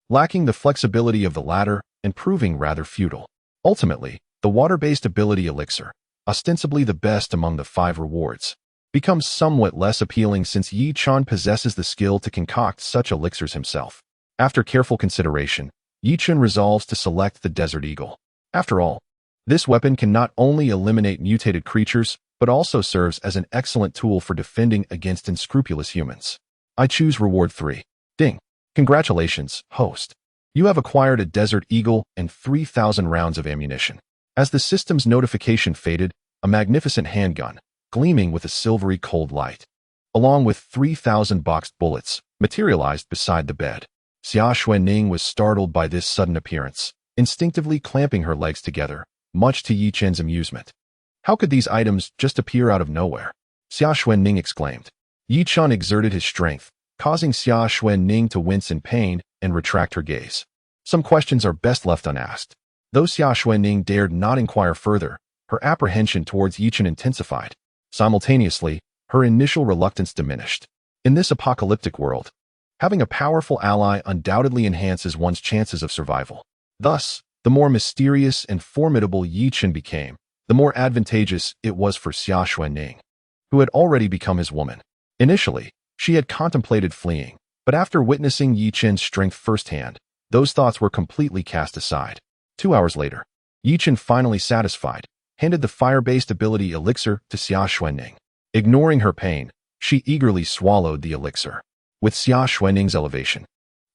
Lacking the flexibility of the latter, and proving rather futile. Ultimately, the water-based ability elixir, ostensibly the best among the 5 rewards, becomes somewhat less appealing since Yi Chen possesses the skill to concoct such elixirs himself. After careful consideration, Yi Chen resolves to select the Desert Eagle. After all, this weapon can not only eliminate mutated creatures, but also serves as an excellent tool for defending against unscrupulous humans. I choose Reward 3. Ding. Congratulations, host. You have acquired a Desert Eagle and 3,000 rounds of ammunition. As the system's notification faded, a magnificent handgun, gleaming with a silvery cold light, along with 3,000 boxed bullets, materialized beside the bed. Xia Xuanning was startled by this sudden appearance, instinctively clamping her legs together, much to Yi Chen's amusement. How could these items just appear out of nowhere? Xia Xuanning exclaimed. Yi Chen exerted his strength, causing Xia Xuanning to wince in pain and retract her gaze. Some questions are best left unasked. Though Xia Xuanning dared not inquire further, her apprehension towards Yi Chen intensified. Simultaneously, her initial reluctance diminished. In this apocalyptic world, having a powerful ally undoubtedly enhances one's chances of survival. Thus, the more mysterious and formidable Yi Chen became, the more advantageous it was for Xia Xuanning, who had already become his woman. Initially, she had contemplated fleeing, but after witnessing Yi Chen's strength firsthand, those thoughts were completely cast aside. 2 hours later, Yi Chen, finally satisfied, handed the fire-based ability elixir to Xia Xuanning. Ignoring her pain, she eagerly swallowed the elixir. With Xia Xuanning's elevation,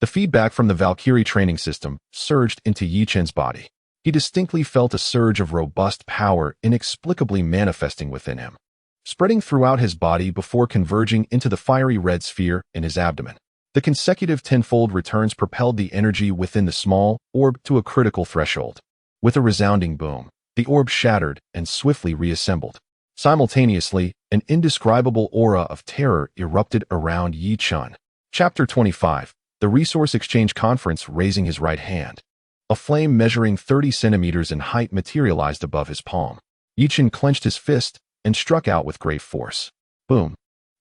the feedback from the Valkyrie training system surged into Yi Chen's body. He distinctly felt a surge of robust power inexplicably manifesting within him, spreading throughout his body before converging into the fiery red sphere in his abdomen. The consecutive tenfold returns propelled the energy within the small orb to a critical threshold. With a resounding boom, the orb shattered and swiftly reassembled. Simultaneously, an indescribable aura of terror erupted around Yi Chen. Chapter 25. The Resource Exchange Conference. Raising his right hand, a flame measuring 30 centimeters in height materialized above his palm. Yi Chen clenched his fist and struck out with great force. Boom!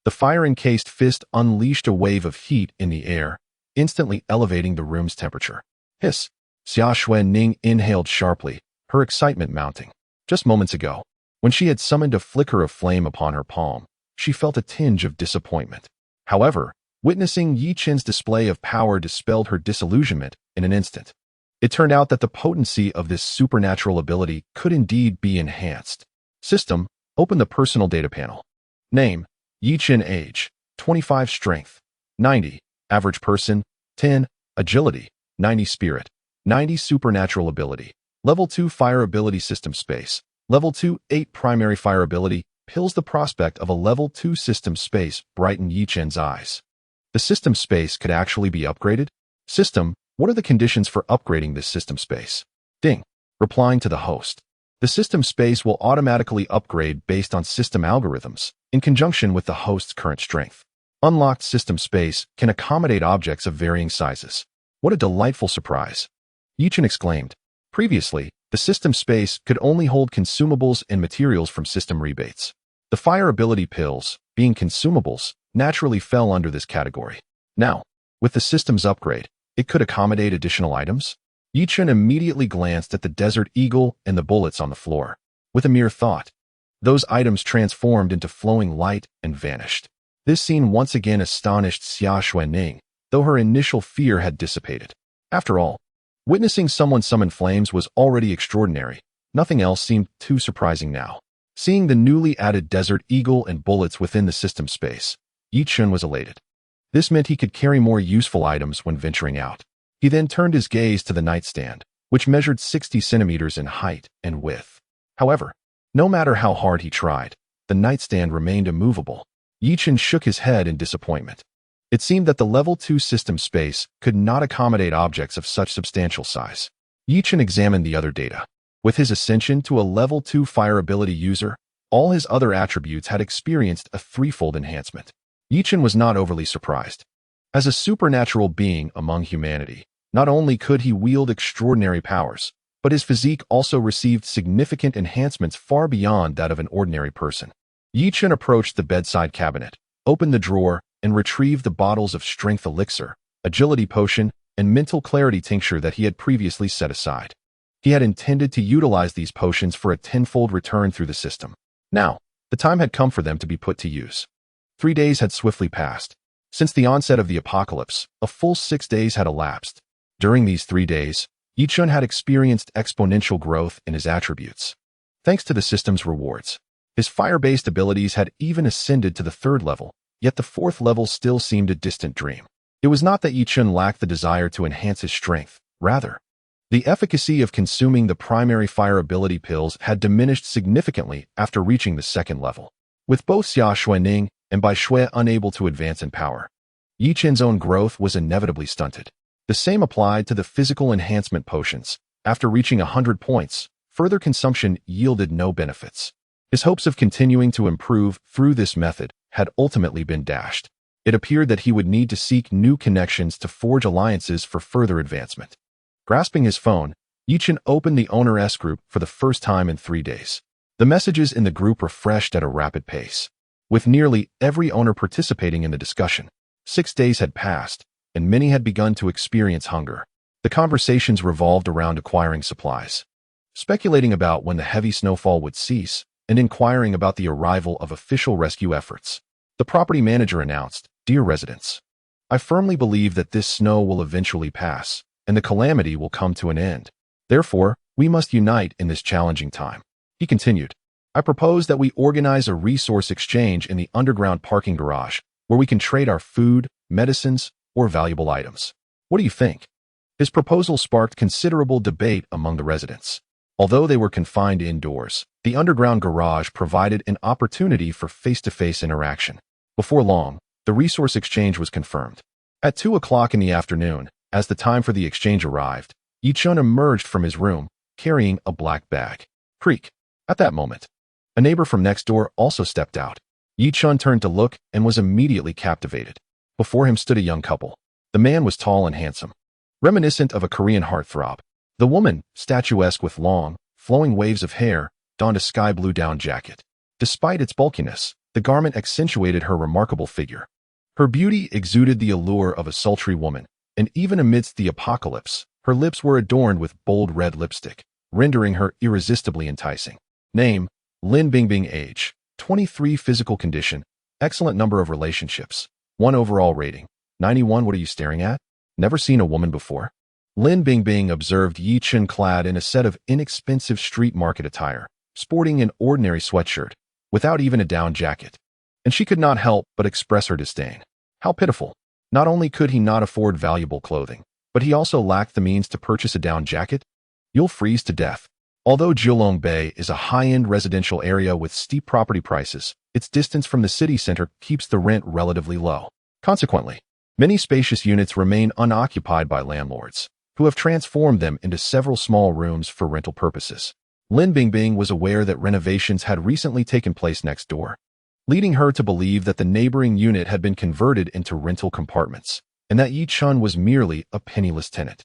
The fire-encased fist unleashed a wave of heat in the air, instantly elevating the room's temperature. Hiss! Xia Xuanning inhaled sharply, her excitement mounting. Just moments ago, when she had summoned a flicker of flame upon her palm, she felt a tinge of disappointment. However, witnessing Yi Chen's display of power dispelled her disillusionment in an instant. It turned out that the potency of this supernatural ability could indeed be enhanced. System, open the personal data panel. Name, Yi Chen. Age, 25. Strength, 90. Average person, 10. Agility, 90. Spirit, 90. Supernatural ability, Level 2 Fire Ability. System Space, Level 2, 8. Primary Fire Ability. Pills. The prospect of a Level 2 system space brightened Yi Chen's eyes. The system space could actually be upgraded? System, what are the conditions for upgrading this system space? Ding. Replying to the host. The system space will automatically upgrade based on system algorithms, in conjunction with the host's current strength. Unlocked system space can accommodate objects of varying sizes. What a delightful surprise! Yi Chen exclaimed. Previously, the system space could only hold consumables and materials from system rebates. The fire ability pills, being consumables, naturally fell under this category. Now, with the system's upgrade, it could accommodate additional items? Yi Chen immediately glanced at the Desert Eagle and the bullets on the floor. With a mere thought, those items transformed into flowing light and vanished. This scene once again astonished Xia Xuanning, though her initial fear had dissipated. After all, witnessing someone summon flames was already extraordinary. Nothing else seemed too surprising now. Seeing the newly added Desert Eagle and bullets within the system space, Yi Chen was elated. This meant he could carry more useful items when venturing out. He then turned his gaze to the nightstand, which measured 60 centimeters in height and width. However, no matter how hard he tried, the nightstand remained immovable. Yi Chen shook his head in disappointment. It seemed that the Level 2 system space could not accommodate objects of such substantial size. Yi Chen examined the other data. With his ascension to a Level 2 fire ability user, all his other attributes had experienced a threefold enhancement. Yi Chen was not overly surprised. As a supernatural being among humanity, not only could he wield extraordinary powers, but his physique also received significant enhancements far beyond that of an ordinary person. Yi Chen approached the bedside cabinet, opened the drawer, and retrieved the bottles of strength elixir, agility potion, and mental clarity tincture that he had previously set aside. He had intended to utilize these potions for a tenfold return through the system. Now, the time had come for them to be put to use. 3 days had swiftly passed. Since the onset of the apocalypse, a full 6 days had elapsed. During these 3 days, Yichun had experienced exponential growth in his attributes. Thanks to the system's rewards, his fire-based abilities had even ascended to the 3rd level, yet the 4th level still seemed a distant dream. It was not that Yichun lacked the desire to enhance his strength. Rather, the efficacy of consuming the primary fire ability pills had diminished significantly after reaching the 2nd level. With both Xia Xuening and Bai Shui unable to advance in power, Yichun's own growth was inevitably stunted. The same applied to the physical enhancement potions. After reaching 100 points, further consumption yielded no benefits. His hopes of continuing to improve through this method had ultimately been dashed. It appeared that he would need to seek new connections to forge alliances for further advancement. Grasping his phone, Yichun opened the Owner S group for the first time in 3 days. The messages in the group refreshed at a rapid pace. With nearly every owner participating in the discussion, 6 days had passed, and many had begun to experience hunger. The conversations revolved around acquiring supplies, speculating about when the heavy snowfall would cease, and inquiring about the arrival of official rescue efforts. The property manager announced, "Dear residents, I firmly believe that this snow will eventually pass, and the calamity will come to an end. Therefore, we must unite in this challenging time." He continued, "I propose that we organize a resource exchange in the underground parking garage, where we can trade our food, medicines, or valuable items. What do you think?" His proposal sparked considerable debate among the residents. Although they were confined indoors, the underground garage provided an opportunity for face-to-face interaction. Before long, the resource exchange was confirmed. At 2 o'clock in the afternoon, as the time for the exchange arrived, Yichun emerged from his room, carrying a black bag. Creak. At that moment, a neighbor from next door also stepped out. Yichun turned to look and was immediately captivated. Before him stood a young couple. The man was tall and handsome, reminiscent of a Korean heartthrob. The woman, statuesque with long, flowing waves of hair, donned a sky-blue down jacket. Despite its bulkiness, the garment accentuated her remarkable figure. Her beauty exuded the allure of a sultry woman, and even amidst the apocalypse, her lips were adorned with bold red lipstick, rendering her irresistibly enticing. Name, Lin Bingbing. Age, 23. Physical condition, excellent number of relationships. 1 overall rating, 91. What are you staring at? Never seen a woman before? Lin Bingbing observed Yichun clad in a set of inexpensive street market attire, sporting an ordinary sweatshirt, without even a down jacket. And she could not help but express her disdain. How pitiful. Not only could he not afford valuable clothing, but he also lacked the means to purchase a down jacket? You'll freeze to death. Although Jilong Bay is a high-end residential area with steep property prices, its distance from the city center keeps the rent relatively low. Consequently, many spacious units remain unoccupied by landlords, who have transformed them into several small rooms for rental purposes. Lin Bingbing was aware that renovations had recently taken place next door, leading her to believe that the neighboring unit had been converted into rental compartments, and that Yichun was merely a penniless tenant.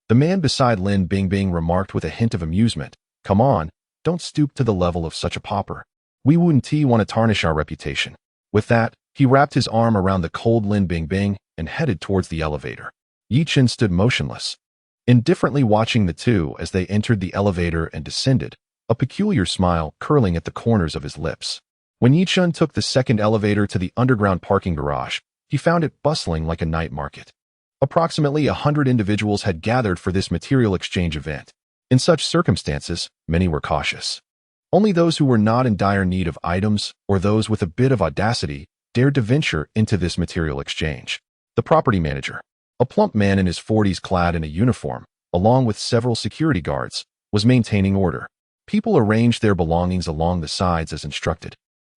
The man beside Lin Bingbing remarked with a hint of amusement, "Come on, don't stoop to the level of such a pauper. We wouldn't want to tarnish our reputation." With that, he wrapped his arm around the cold Lin Bingbing and headed towards the elevator. Yichun stood motionless, indifferently watching the two as they entered the elevator and descended, a peculiar smile curling at the corners of his lips. When Yichun took the second elevator to the underground parking garage, he found it bustling like a night market. Approximately 100 individuals had gathered for this material exchange event. In such circumstances, many were cautious. Only those who were not in dire need of items or those with a bit of audacity dared to venture into this material exchange. The property manager, a plump man in his 40s clad in a uniform, along with several security guards, was maintaining order. People arranged their belongings along the sides as instructed,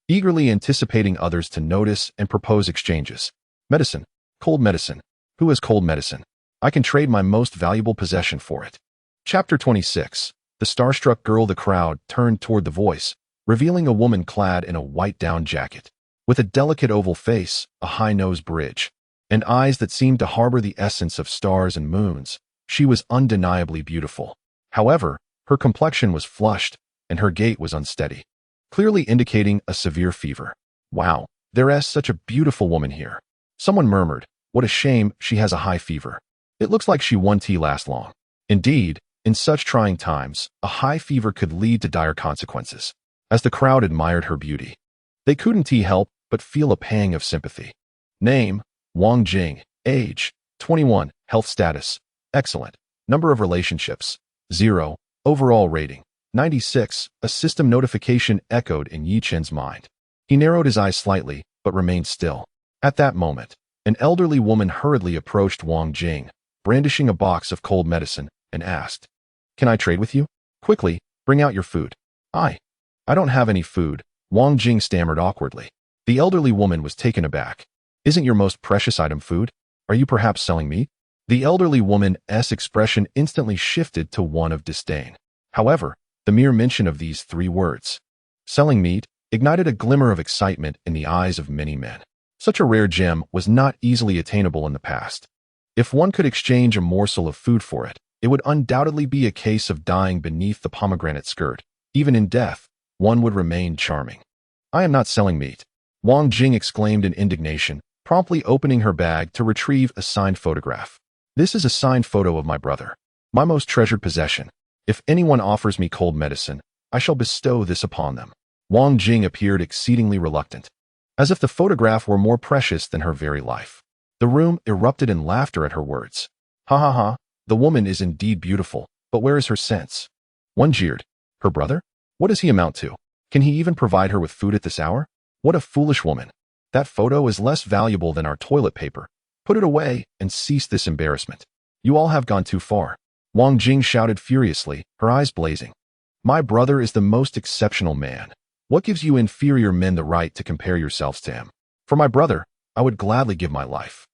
eagerly anticipating others to notice and propose exchanges. Medicine. Cold medicine. Who has cold medicine? I can trade my most valuable possession for it. Chapter 26. The starstruck girl. The crowd turned toward the voice, revealing a woman clad in a white down jacket, with a delicate oval face, a high nose bridge, and eyes that seemed to harbor the essence of stars and moons. She was undeniably beautiful. However, her complexion was flushed, and her gait was unsteady, clearly indicating a severe fever. Wow, there is such a beautiful woman here. Someone murmured, "What a shame she has a high fever." It looks like she won't last long. Indeed, in such trying times, a high fever could lead to dire consequences. As the crowd admired her beauty, they couldn't help but feel a pang of sympathy. Name: Wang Jing. Age: 21. Health status: excellent. Number of relationships: 0. Overall rating: 96. A system notification echoed in Yi Chen's mind. He narrowed his eyes slightly, but remained still. At that moment, an elderly woman hurriedly approached Wang Jing, brandishing a box of cold medicine, and asked, "Can I trade with you? Quickly, bring out your food." I don't have any food," Wang Jing stammered awkwardly. The elderly woman was taken aback. "Isn't your most precious item food? Are you perhaps selling meat?" The elderly woman's expression instantly shifted to one of disdain. However, the mere mention of these 3 words, selling meat, ignited a glimmer of excitement in the eyes of many men. Such a rare gem was not easily attainable in the past. If one could exchange a morsel of food for it, it would undoubtedly be a case of dying beneath the pomegranate skirt. Even in death, one would remain charming. "I am not selling meat," Wang Jing exclaimed in indignation, promptly opening her bag to retrieve a signed photograph. "This is a signed photo of my brother, my most treasured possession. If anyone offers me cold medicine, I shall bestow this upon them." Wang Jing appeared exceedingly reluctant, as if the photograph were more precious than her very life. The room erupted in laughter at her words. "Ha ha ha, the woman is indeed beautiful, but where is her sense?" One jeered. "Her brother? What does he amount to? Can he even provide her with food at this hour? What a foolish woman. That photo is less valuable than our toilet paper. Put it away and cease this embarrassment. You all have gone too far." Wang Jing shouted furiously, her eyes blazing. "My brother is the most exceptional man. What gives you inferior men the right to compare yourselves to him? For my brother, I would gladly give my life.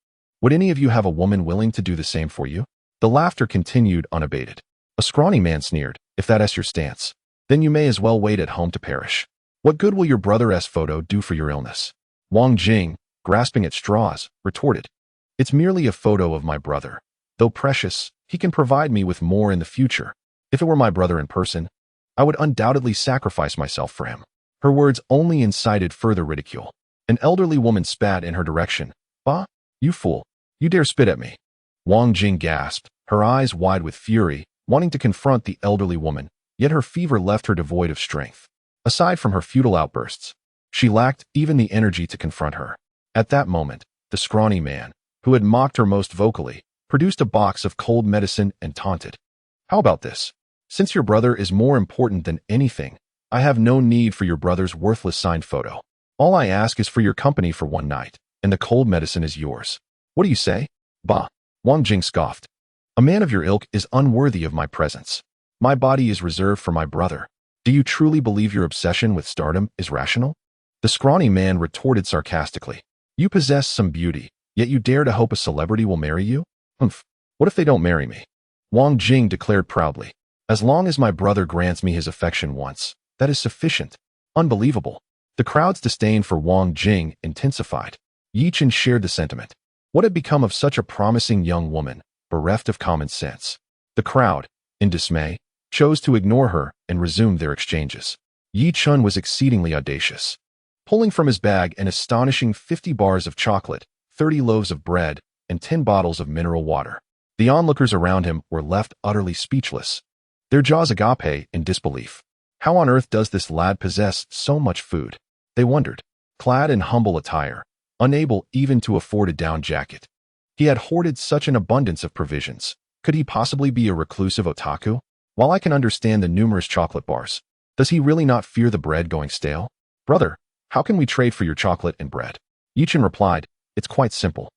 Would any of you have a woman willing to do the same for you?" The laughter continued unabated. A scrawny man sneered, "If that's your stance, then you may as well wait at home to perish. What good will your brother's photo do for your illness?" Wang Jing, grasping at straws, retorted, "It's merely a photo of my brother. Though precious, he can provide me with more in the future. If it were my brother in person, I would undoubtedly sacrifice myself for him." Her words only incited further ridicule. An elderly woman spat in her direction. "Bah, you fool. You dare spit at me." Wang Jing gasped, her eyes wide with fury, wanting to confront the elderly woman, yet her fever left her devoid of strength. Aside from her futile outbursts, she lacked even the energy to confront her. At that moment, the scrawny man, who had mocked her most vocally, produced a box of cold medicine and taunted. "How about this? Since your brother is more important than anything, I have no need for your brother's worthless signed photo. All I ask is for your company for one night, and the cold medicine is yours. What do you say?" "Bah," Wang Jing scoffed. "A man of your ilk is unworthy of my presence. My body is reserved for my brother. Do you truly believe your obsession with stardom is rational?" The scrawny man retorted sarcastically. "You possess some beauty, yet you dare to hope a celebrity will marry you? Humph, what if they don't marry me?" Wang Jing declared proudly. "As long as my brother grants me his affection once, that is sufficient." Unbelievable. The crowd's disdain for Wang Jing intensified. Yi Chen shared the sentiment. What had become of such a promising young woman, bereft of common sense? The crowd, in dismay, chose to ignore her and resumed their exchanges. Yi Chen was exceedingly audacious. Pulling from his bag an astonishing 50 bars of chocolate, 30 loaves of bread, and 10 bottles of mineral water. The onlookers around him were left utterly speechless, their jaws agape in disbelief. How on earth does this lad possess so much food? They wondered. Clad in humble attire, unable even to afford a down jacket, he had hoarded such an abundance of provisions. Could he possibly be a reclusive otaku? While I can understand the numerous chocolate bars, does he really not fear the bread going stale? "Brother, how can we trade for your chocolate and bread?" Yi Chen replied, "It's quite simple.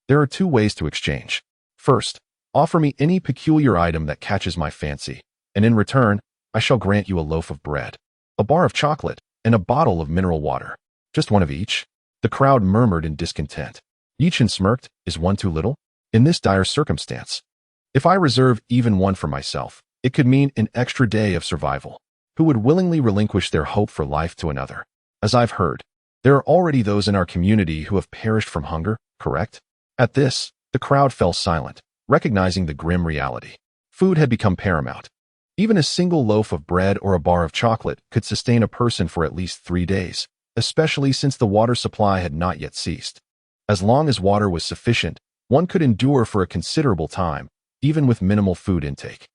There are 2 ways to exchange. First, offer me any peculiar item that catches my fancy, and in return, I shall grant you a loaf of bread, a bar of chocolate, and a bottle of mineral water. Just one of each." The crowd murmured in discontent. Yi Chen smirked, "Is one too little? In this dire circumstance, if I reserve even one for myself, it could mean an extra day of survival. Who would willingly relinquish their hope for life to another? As I've heard, there are already those in our community who have perished from hunger, correct?" At this, the crowd fell silent, recognizing the grim reality. Food had become paramount. Even a single loaf of bread or a bar of chocolate could sustain a person for at least 3 days, especially since the water supply had not yet ceased. As long as water was sufficient, one could endure for a considerable time, even with minimal food intake.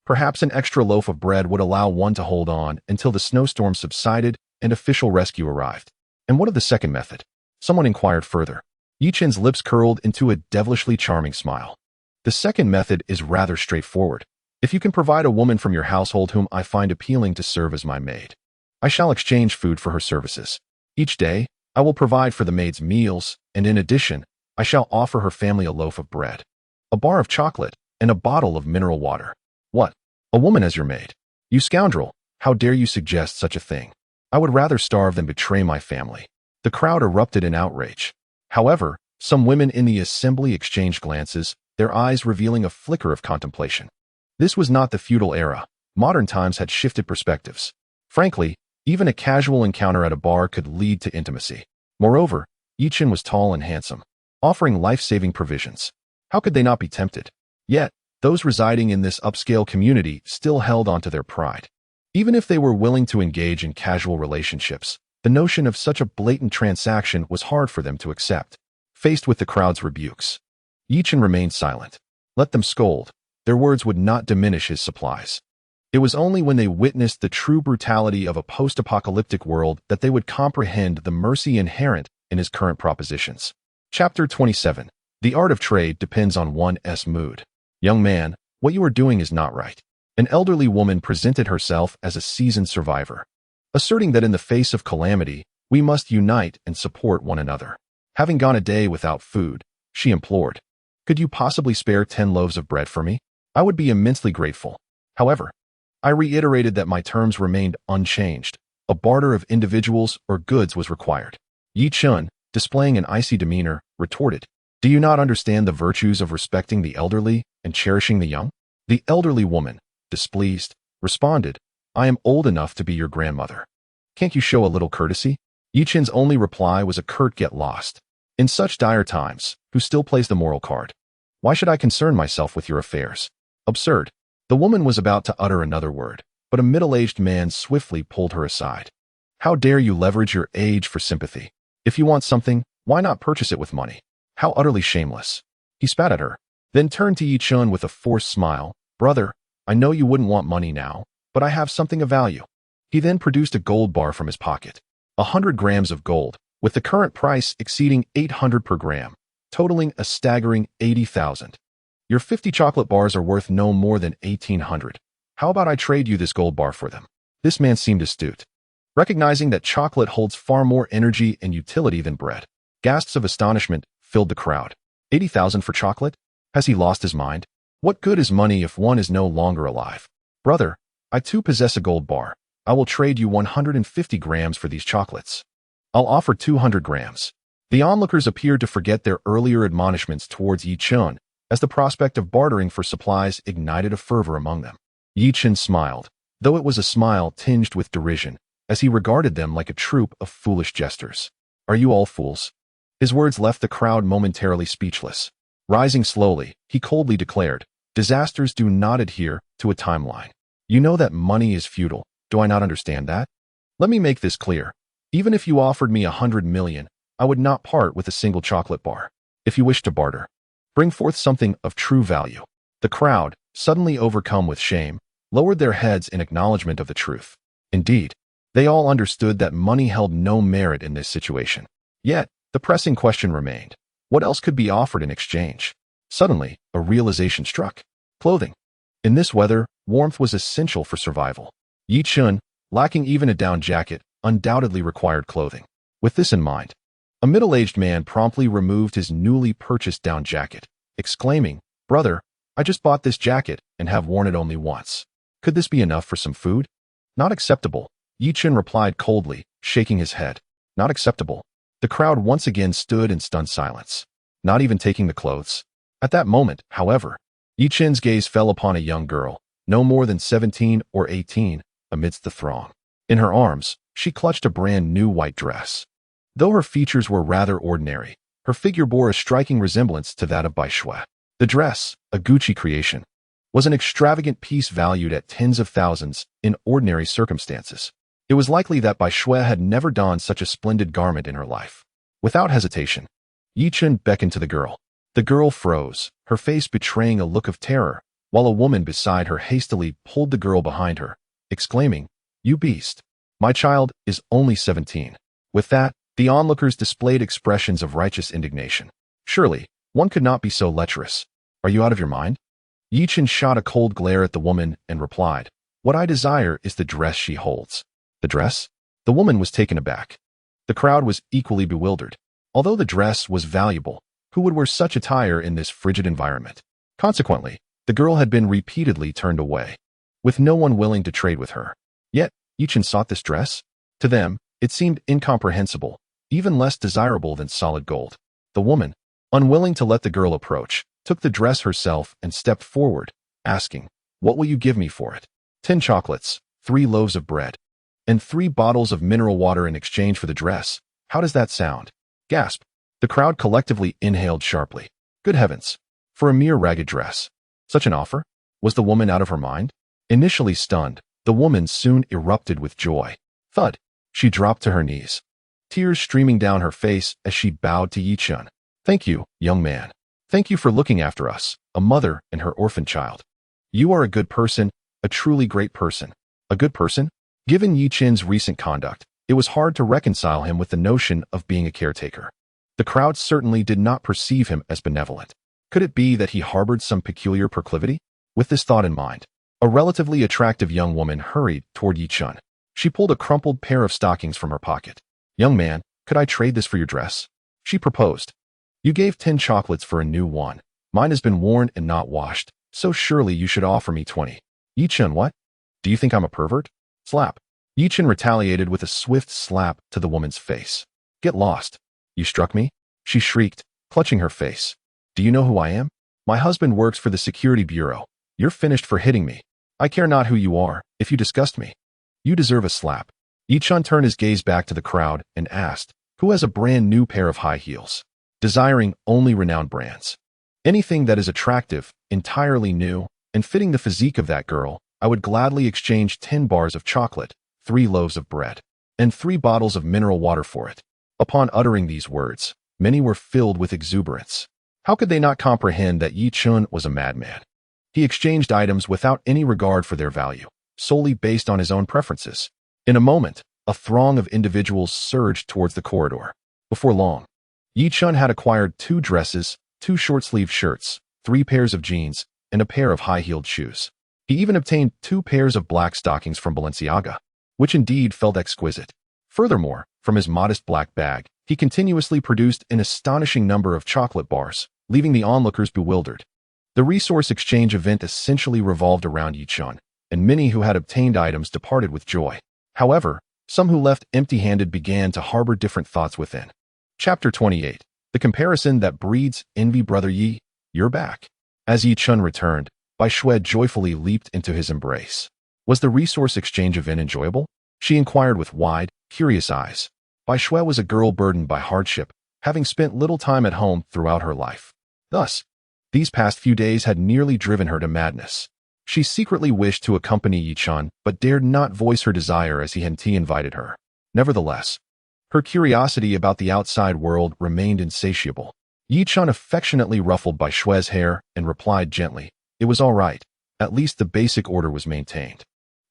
Perhaps an extra loaf of bread would allow one to hold on until the snowstorm subsided and official rescue arrived. And what of the second method? Someone inquired further. Yi Chen's lips curled into a devilishly charming smile. The second method is rather straightforward. If you can provide a woman from your household whom I find appealing to serve as my maid, I shall exchange food for her services. Each day, I will provide for the maid's meals, and in addition, I shall offer her family a loaf of bread, a bar of chocolate, and a bottle of mineral water. What? A woman as your maid? You scoundrel, how dare you suggest such a thing? I would rather starve than betray my family. The crowd erupted in outrage. However, some women in the assembly exchanged glances, their eyes revealing a flicker of contemplation. This was not the feudal era. Modern times had shifted perspectives. Frankly, even a casual encounter at a bar could lead to intimacy. Moreover, Yi Chen was tall and handsome, offering life-saving provisions. How could they not be tempted? Yet, those residing in this upscale community still held onto their pride. Even if they were willing to engage in casual relationships, the notion of such a blatant transaction was hard for them to accept. Faced with the crowd's rebukes, Yi Chen remained silent. Let them scold. Their words would not diminish his supplies. It was only when they witnessed the true brutality of a post-apocalyptic world that they would comprehend the mercy inherent in his current propositions. Chapter 27. The art of trade depends on one's mood. Young man, what you are doing is not right. An elderly woman presented herself as a seasoned survivor, asserting that in the face of calamity, we must unite and support one another. Having gone a day without food, she implored, "Could you possibly spare 10 loaves of bread for me? I would be immensely grateful." However, I reiterated that my terms remained unchanged. A barter of individuals or goods was required. Yi Chen, displaying an icy demeanor, retorted, "Do you not understand the virtues of respecting the elderly and cherishing the young?" The elderly woman, displeased, responded, "I am old enough to be your grandmother. Can't you show a little courtesy?" Yi Chen's only reply was a curt "get lost." In such dire times, who still plays the moral card? Why should I concern myself with your affairs? Absurd. The woman was about to utter another word, but a middle-aged man swiftly pulled her aside. How dare you leverage your age for sympathy? If you want something, why not purchase it with money? How utterly shameless. He spat at her, then turned to Yi Chen with a forced smile. "Brother, I know you wouldn't want money now, but I have something of value." He then produced a gold bar from his pocket. 100 grams of gold, with the current price exceeding 800 per gram, totaling a staggering 80,000. Your 50 chocolate bars are worth no more than 1,800. How about I trade you this gold bar for them? This man seemed astute, recognizing that chocolate holds far more energy and utility than bread. Gasps of astonishment filled the crowd. 80,000 for chocolate? Has he lost his mind? What good is money if one is no longer alive? Brother, I too possess a gold bar. I will trade you 150 grams for these chocolates. I'll offer 200 grams. The onlookers appeared to forget their earlier admonishments towards Yi Chen, as the prospect of bartering for supplies ignited a fervor among them. Yi Chen smiled, though it was a smile tinged with derision, as he regarded them like a troupe of foolish jesters. "Are you all fools?" His words left the crowd momentarily speechless. Rising slowly, he coldly declared, "Disasters do not adhere to a timeline. You know that money is futile. Do I not understand that? Let me make this clear. Even if you offered me 100 million, I would not part with a single chocolate bar. If you wish to barter, bring forth something of true value." The crowd, suddenly overcome with shame, lowered their heads in acknowledgement of the truth. Indeed, they all understood that money held no merit in this situation. Yet, the pressing question remained. What else could be offered in exchange? Suddenly, a realization struck. Clothing. In this weather, warmth was essential for survival. Yi Chen, lacking even a down jacket, undoubtedly required clothing. With this in mind, a middle-aged man promptly removed his newly purchased down jacket, exclaiming, "Brother, I just bought this jacket and have worn it only once. Could this be enough for some food?" "Not acceptable," Yi Chen replied coldly, shaking his head. "Not acceptable." The crowd once again stood in stunned silence, not even taking the clothes. At that moment, however, Yi Chen's gaze fell upon a young girl, no more than 17 or 18, amidst the throng. In her arms, she clutched a brand new white dress. Though her features were rather ordinary, her figure bore a striking resemblance to that of Bai Shui. The dress, a Gucci creation, was an extravagant piece valued at tens of thousands in ordinary circumstances. It was likely that Bai Shui had never donned such a splendid garment in her life. Without hesitation, Yi Chen beckoned to the girl. The girl froze, her face betraying a look of terror, while a woman beside her hastily pulled the girl behind her, exclaiming, "You beast! My child is only 17. With that, the onlookers displayed expressions of righteous indignation. Surely, one could not be so lecherous. Are you out of your mind? Yichen shot a cold glare at the woman and replied, "What I desire is the dress she holds." The dress? The woman was taken aback. The crowd was equally bewildered. Although the dress was valuable, who would wear such attire in this frigid environment? Consequently, the girl had been repeatedly turned away, with no one willing to trade with her. Yet, Yichen sought this dress? To them, it seemed incomprehensible, even less desirable than solid gold. The woman, unwilling to let the girl approach, took the dress herself and stepped forward, asking, "What will you give me for it?" 10 chocolates, 3 loaves of bread, and 3 bottles of mineral water in exchange for the dress. How does that sound? Gasp. The crowd collectively inhaled sharply. Good heavens. For a mere ragged dress. Such an offer? Was the woman out of her mind? Initially stunned, the woman soon erupted with joy. Thud. She dropped to her knees, tears streaming down her face as she bowed to Yichen. "Thank you, young man. Thank you for looking after us, a mother and her orphan child. You are a good person, a truly great person." A good person? Given Yichen's recent conduct, it was hard to reconcile him with the notion of being a caretaker. The crowd certainly did not perceive him as benevolent. Could it be that he harbored some peculiar proclivity? With this thought in mind, a relatively attractive young woman hurried toward Yichen. She pulled a crumpled pair of stockings from her pocket. "Young man, could I trade this for your dress?" she proposed. "You gave 10 chocolates for a new one. Mine has been worn and not washed, so surely you should offer me 20. Yichen, what? Do you think I'm a pervert?" Slap. Yichen retaliated with a swift slap to the woman's face. "Get lost. You struck me?" she shrieked, clutching her face. "Do you know who I am? My husband works for the security bureau. You're finished for hitting me. I care not who you are, if you disgust me. You deserve a slap." Yichen turned his gaze back to the crowd and asked, "Who has a brand new pair of high heels?" Desiring only renowned brands. Anything that is attractive, entirely new, and fitting the physique of that girl, I would gladly exchange 10 bars of chocolate, 3 loaves of bread, and 3 bottles of mineral water for it. Upon uttering these words, many were filled with exuberance. How could they not comprehend that Yichen was a madman? He exchanged items without any regard for their value, solely based on his own preferences. In a moment, a throng of individuals surged towards the corridor. Before long, Yichen had acquired 2 dresses, 2 short-sleeved shirts, 3 pairs of jeans, and a pair of high-heeled shoes. He even obtained 2 pairs of black stockings from Balenciaga, which indeed felt exquisite. Furthermore, from his modest black bag, he continuously produced an astonishing number of chocolate bars, leaving the onlookers bewildered. The resource exchange event essentially revolved around Yichen, and many who had obtained items departed with joy. However, some who left empty-handed began to harbor different thoughts within. Chapter 28. The comparison that breeds envy. Brother Yi, you're back. As Yichen returned, Bai Shui joyfully leaped into his embrace. Was the resource exchange event enjoyable? She inquired with wide, curious eyes. Bai Shui was a girl burdened by hardship, having spent little time at home throughout her life. Thus, these past few days had nearly driven her to madness. She secretly wished to accompany Yichen, but dared not voice her desire as he invited her. Nevertheless, her curiosity about the outside world remained insatiable. Yichen affectionately ruffled Bai Shui's hair and replied gently, "It was all right. At least the basic order was maintained.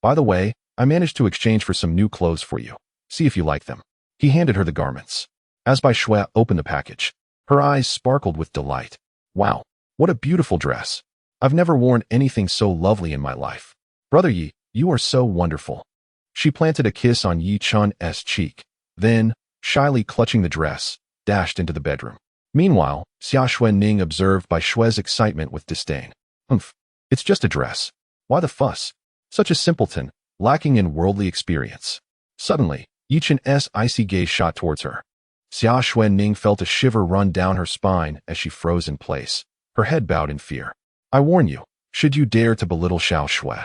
By the way, I managed to exchange for some new clothes for you. See if you like them." He handed her the garments. As Bai Shui opened the package, her eyes sparkled with delight. "Wow, what a beautiful dress. I've never worn anything so lovely in my life. Brother Yi, you are so wonderful." She planted a kiss on Yichen's cheek, then, shyly clutching the dress, dashed into the bedroom. Meanwhile, Xia Xuanning observed Bai Shui's excitement with disdain. "Humph, it's just a dress. Why the fuss? Such a simpleton, lacking in worldly experience." Suddenly, Yichen's icy gaze shot towards her. Xia Xuanning felt a shiver run down her spine as she froze in place, her head bowed in fear. "I warn you, should you dare to belittle Xiao Shui,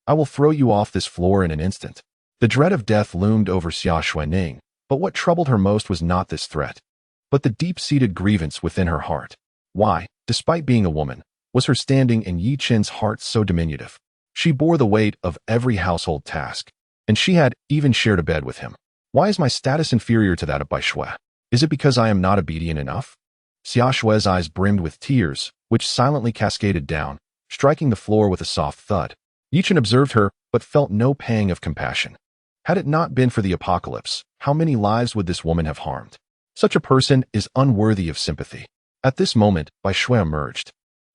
I will throw you off this floor in an instant." The dread of death loomed over Xia Xuanning, but what troubled her most was not this threat, but the deep-seated grievance within her heart. Why, despite being a woman, was her standing in Yichen's heart so diminutive? She bore the weight of every household task, and she had even shared a bed with him. Why is my status inferior to that of Bai Shui? Is it because I am not obedient enough? Xia Shui's eyes brimmed with tears, which silently cascaded down, striking the floor with a soft thud. Yichen observed her, but felt no pang of compassion. Had it not been for the apocalypse, how many lives would this woman have harmed? Such a person is unworthy of sympathy. At this moment, Bai Shui emerged,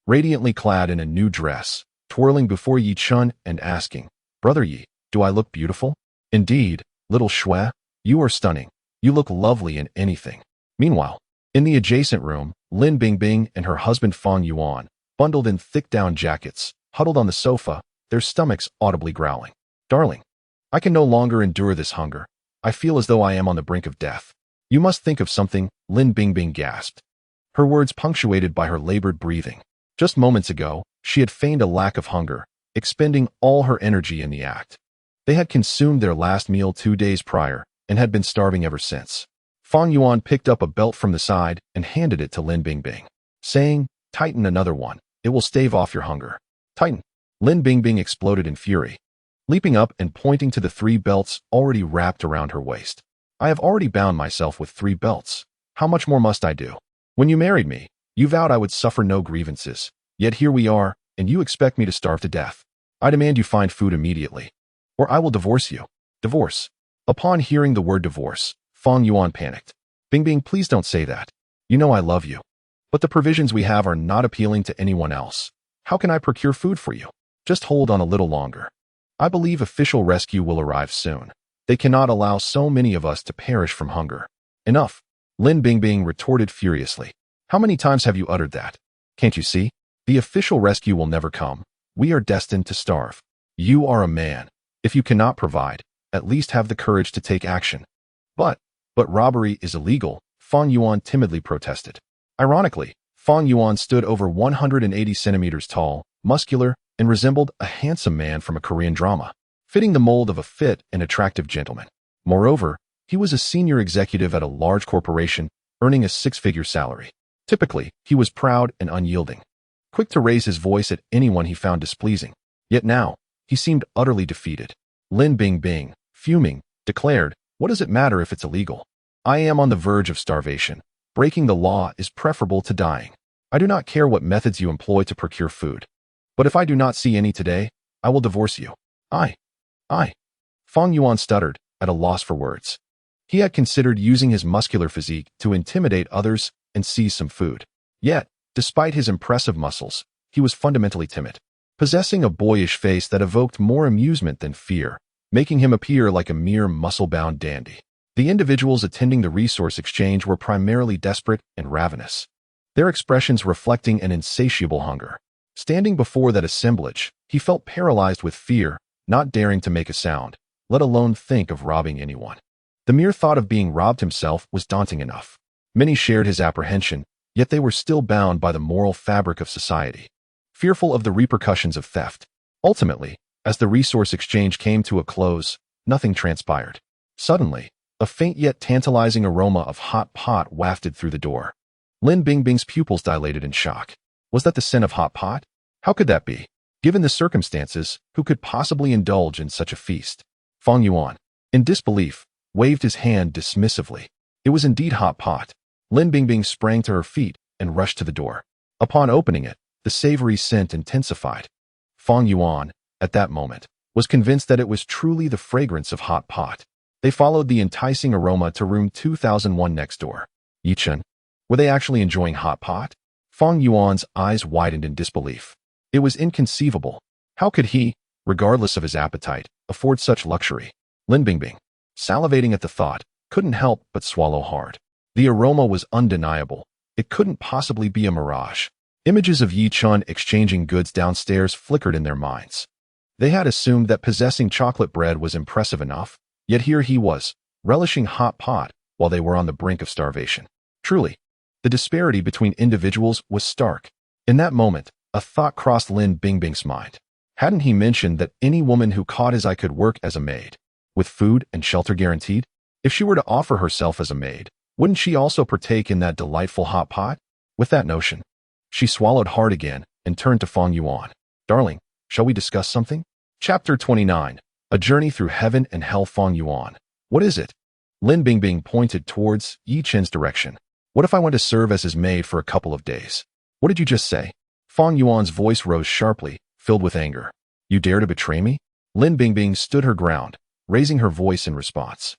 radiantly clad in a new dress, twirling before Yi Chun and asking, "Brother Yi, do I look beautiful?" "Indeed, little Shui, you are stunning. You look lovely in anything." Meanwhile, in the adjacent room, Lin Bingbing and her husband Fang Yuan, bundled in thick down jackets, huddled on the sofa, their stomachs audibly growling. "Darling, I can no longer endure this hunger. I feel as though I am on the brink of death." "You must think of something," Lin Bingbing gasped, her words punctuated by her labored breathing. Just moments ago, she had feigned a lack of hunger, expending all her energy in the act. They had consumed their last meal 2 days prior and had been starving ever since. Fang Yuan picked up a belt from the side and handed it to Lin Bingbing, saying, "Tighten another one. It will stave off your hunger." "Tighten." Lin Bingbing exploded in fury, leaping up and pointing to the 3 belts already wrapped around her waist. "I have already bound myself with 3 belts. How much more must I do? When you married me, you vowed I would suffer no grievances. Yet here we are, and you expect me to starve to death. I demand you find food immediately, or I will divorce you." "Divorce?" Upon hearing the word divorce, Fang Yuan panicked. "Bingbing, please don't say that. You know I love you. But the provisions we have are not appealing to anyone else. How can I procure food for you? Just hold on a little longer. I believe official rescue will arrive soon. They cannot allow so many of us to perish from hunger." "Enough," Lin Bingbing retorted furiously. "How many times have you uttered that? Can't you see? The official rescue will never come. We are destined to starve. You are a man. If you cannot provide, at least have the courage to take action." But robbery is illegal," Fang Yuan timidly protested. Ironically, Fang Yuan stood over 180 centimeters tall, muscular, and resembled a handsome man from a Korean drama, fitting the mold of a fit and attractive gentleman. Moreover, he was a senior executive at a large corporation, earning a 6-figure salary. Typically, he was proud and unyielding, quick to raise his voice at anyone he found displeasing. Yet now, he seemed utterly defeated. Lin Bingbing, fuming, declared, "What does it matter if it's illegal? I am on the verge of starvation. Breaking the law is preferable to dying. I do not care what methods you employ to procure food. But if I do not see any today, I will divorce you." I. Fang Yuan stuttered, at a loss for words. He had considered using his muscular physique to intimidate others and seize some food. Yet, despite his impressive muscles, he was fundamentally timid, possessing a boyish face that evoked more amusement than fear, making him appear like a mere muscle-bound dandy. The individuals attending the resource exchange were primarily desperate and ravenous, their expressions reflecting an insatiable hunger. Standing before that assemblage, he felt paralyzed with fear, not daring to make a sound, let alone think of robbing anyone. The mere thought of being robbed himself was daunting enough. Many shared his apprehension, yet they were still bound by the moral fabric of society, fearful of the repercussions of theft. Ultimately, as the resource exchange came to a close, nothing transpired. Suddenly, a faint yet tantalizing aroma of hot pot wafted through the door. Lin Bingbing's pupils dilated in shock. Was that the scent of hot pot? How could that be? Given the circumstances, who could possibly indulge in such a feast? Fang Yuan, in disbelief, waved his hand dismissively. It was indeed hot pot. Lin Bingbing sprang to her feet and rushed to the door. Upon opening it, the savory scent intensified. Fang Yuan, at that moment, was convinced that it was truly the fragrance of hot pot. They followed the enticing aroma to room 2001 next door. Yi Chun, were they actually enjoying hot pot? Fang Yuan's eyes widened in disbelief. It was inconceivable. How could he, regardless of his appetite, afford such luxury? Lin Bingbing, salivating at the thought, couldn't help but swallow hard. The aroma was undeniable. It couldn't possibly be a mirage. Images of Yi Chun exchanging goods downstairs flickered in their minds. They had assumed that possessing chocolate bread was impressive enough, yet here he was, relishing hot pot while they were on the brink of starvation. Truly, the disparity between individuals was stark. In that moment, a thought crossed Lin Bingbing's mind. Hadn't he mentioned that any woman who caught his eye could work as a maid, with food and shelter guaranteed? If she were to offer herself as a maid, wouldn't she also partake in that delightful hot pot? With that notion, she swallowed hard again and turned to Fang Yuan. "Darling, shall we discuss something?" Chapter 29. A Journey Through Heaven and Hell. Fang Yuan. "What is it?" Lin Bingbing pointed towards Yi Chen's direction. What if I want to serve as his maid for a couple of days? What did you just say? Fang Yuan's voice rose sharply, filled with anger. You dare to betray me? Lin Bingbing stood her ground, raising her voice in response.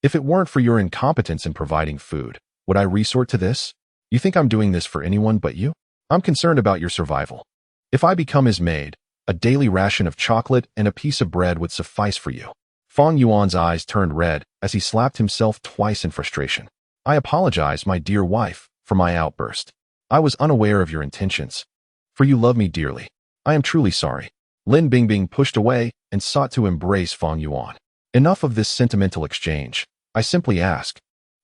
If it weren't for your incompetence in providing food, would I resort to this? You think I'm doing this for anyone but you? I'm concerned about your survival. If I become his maid, a daily ration of chocolate and a piece of bread would suffice for you. Fang Yuan's eyes turned red as he slapped himself twice in frustration. I apologize, my dear wife, for my outburst. I was unaware of your intentions. For you love me dearly. I am truly sorry. Lin Bingbing pushed away and sought to embrace Fang Yuan. Enough of this sentimental exchange. I simply ask,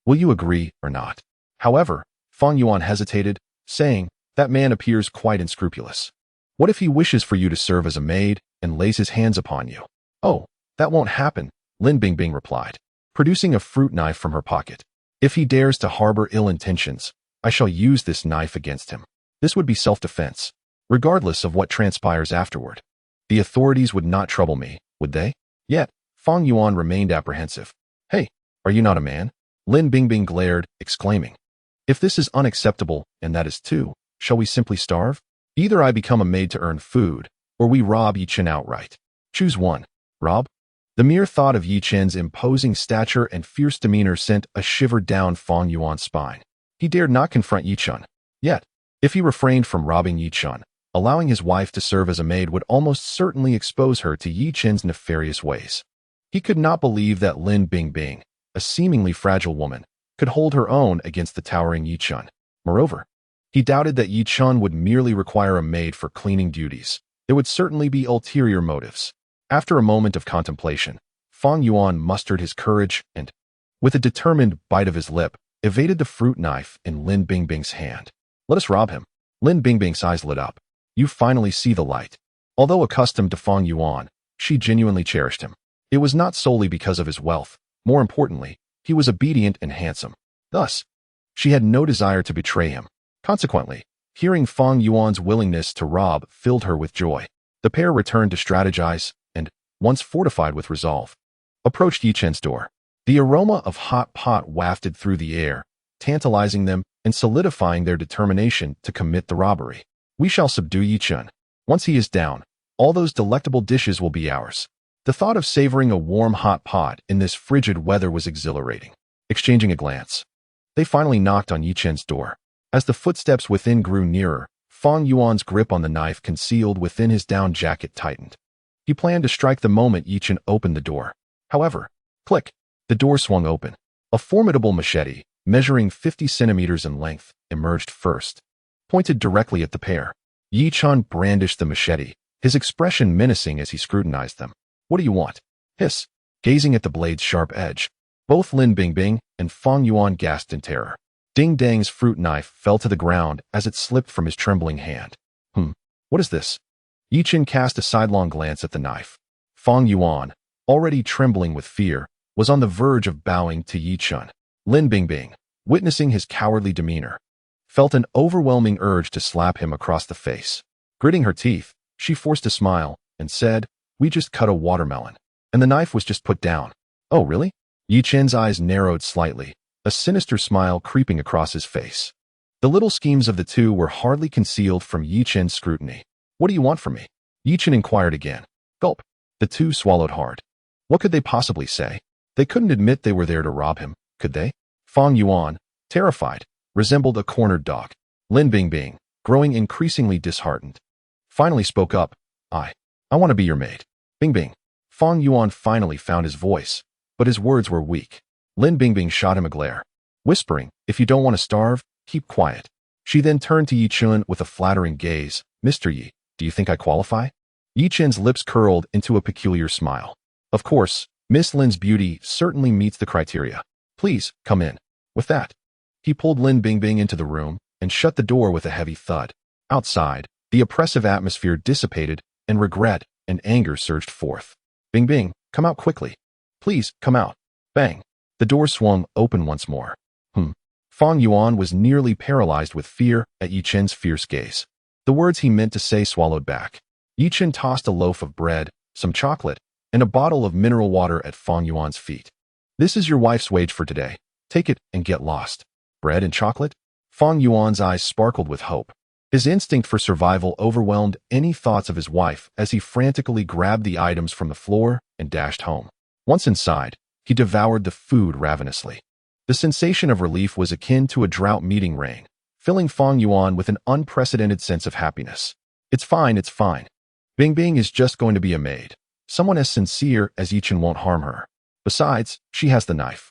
will you agree or not? However, Fang Yuan hesitated, saying, that man appears quite unscrupulous. What if he wishes for you to serve as a maid and lays his hands upon you? Oh, that won't happen, Lin Bingbing replied, producing a fruit knife from her pocket. If he dares to harbor ill intentions, I shall use this knife against him. This would be self-defense, regardless of what transpires afterward. The authorities would not trouble me, would they? Yet, Fang Yuan remained apprehensive. Hey, are you not a man? Lin Bingbing glared, exclaiming. If this is unacceptable, and that is too, shall we simply starve? Either I become a maid to earn food, or we rob Yi Chen outright. Choose one. Rob? The mere thought of Yi Chen's imposing stature and fierce demeanor sent a shiver down Fang Yuan's spine. He dared not confront Yi Chen. Yet, if he refrained from robbing Yi Chen, allowing his wife to serve as a maid would almost certainly expose her to Yi Chen's nefarious ways. He could not believe that Lin Bingbing, a seemingly fragile woman, could hold her own against the towering Yi Chen. Moreover, he doubted that Yi Chen would merely require a maid for cleaning duties. There would certainly be ulterior motives. After a moment of contemplation, Fang Yuan mustered his courage and, with a determined bite of his lip, evaded the fruit knife in Lin Bingbing's hand. Let us rob him. Lin Bingbing's eyes lit up. You finally see the light. Although accustomed to Fang Yuan, she genuinely cherished him. It was not solely because of his wealth. More importantly, he was obedient and handsome. Thus, she had no desire to betray him. Consequently, hearing Fang Yuan's willingness to rob filled her with joy. The pair returned to strategize and, once fortified with resolve, approached Yi Chen's door. The aroma of hot pot wafted through the air, tantalizing them and solidifying their determination to commit the robbery. We shall subdue Yi Chen. Once he is down, all those delectable dishes will be ours. The thought of savoring a warm hot pot in this frigid weather was exhilarating. Exchanging a glance, they finally knocked on Yi Chen's door. As the footsteps within grew nearer, Fang Yuan's grip on the knife concealed within his down jacket tightened. He planned to strike the moment Yi Chen opened the door. However, click, the door swung open. A formidable machete, measuring 50 centimeters in length, emerged first, pointed directly at the pair. Yi Chen brandished the machete, his expression menacing as he scrutinized them. What do you want? Hiss, gazing at the blade's sharp edge. Both Lin Bingbing and Fang Yuan gasped in terror. Ding Dang's fruit knife fell to the ground as it slipped from his trembling hand. What is this? Yi Chen cast a sidelong glance at the knife. Fang Yuan, already trembling with fear, was on the verge of bowing to Yi Chen. Lin Bingbing, witnessing his cowardly demeanor, felt an overwhelming urge to slap him across the face. Gritting her teeth, she forced a smile and said, we just cut a watermelon, and the knife was just put down. Oh, really? Yi Chen's eyes narrowed slightly, a sinister smile creeping across his face. The little schemes of the two were hardly concealed from Yi Chen's scrutiny. What do you want from me? Yi Chen inquired again. Gulp. The two swallowed hard. What could they possibly say? They couldn't admit they were there to rob him, could they? Fang Yuan, terrified, resembled a cornered dog. Lin Bingbing, growing increasingly disheartened, finally spoke up. I want to be your maid. Bingbing. Fang Yuan finally found his voice, but his words were weak. Lin Bingbing shot him a glare, whispering, if you don't want to starve, keep quiet. She then turned to Yi Chen with a flattering gaze. Mr. Yi, do you think I qualify? Yi Chen's lips curled into a peculiar smile. Of course, Miss Lin's beauty certainly meets the criteria. Please, come in. With that, he pulled Lin Bingbing into the room and shut the door with a heavy thud. Outside, the oppressive atmosphere dissipated and regret and anger surged forth. Bingbing, come out quickly. Please, come out. Bang. The door swung open once more. Fang Yuan was nearly paralyzed with fear at Yi Chen's fierce gaze. The words he meant to say swallowed back. Yi Chen tossed a loaf of bread, some chocolate, and a bottle of mineral water at Fang Yuan's feet. This is your wife's wage for today. Take it and get lost. Bread and chocolate? Fang Yuan's eyes sparkled with hope. His instinct for survival overwhelmed any thoughts of his wife as he frantically grabbed the items from the floor and dashed home. Once inside, he devoured the food ravenously. The sensation of relief was akin to a drought meeting rain, filling Fang Yuan with an unprecedented sense of happiness. It's fine, it's fine. Bing Bing is just going to be a maid. Someone as sincere as Yi Chun won't harm her. Besides, she has the knife.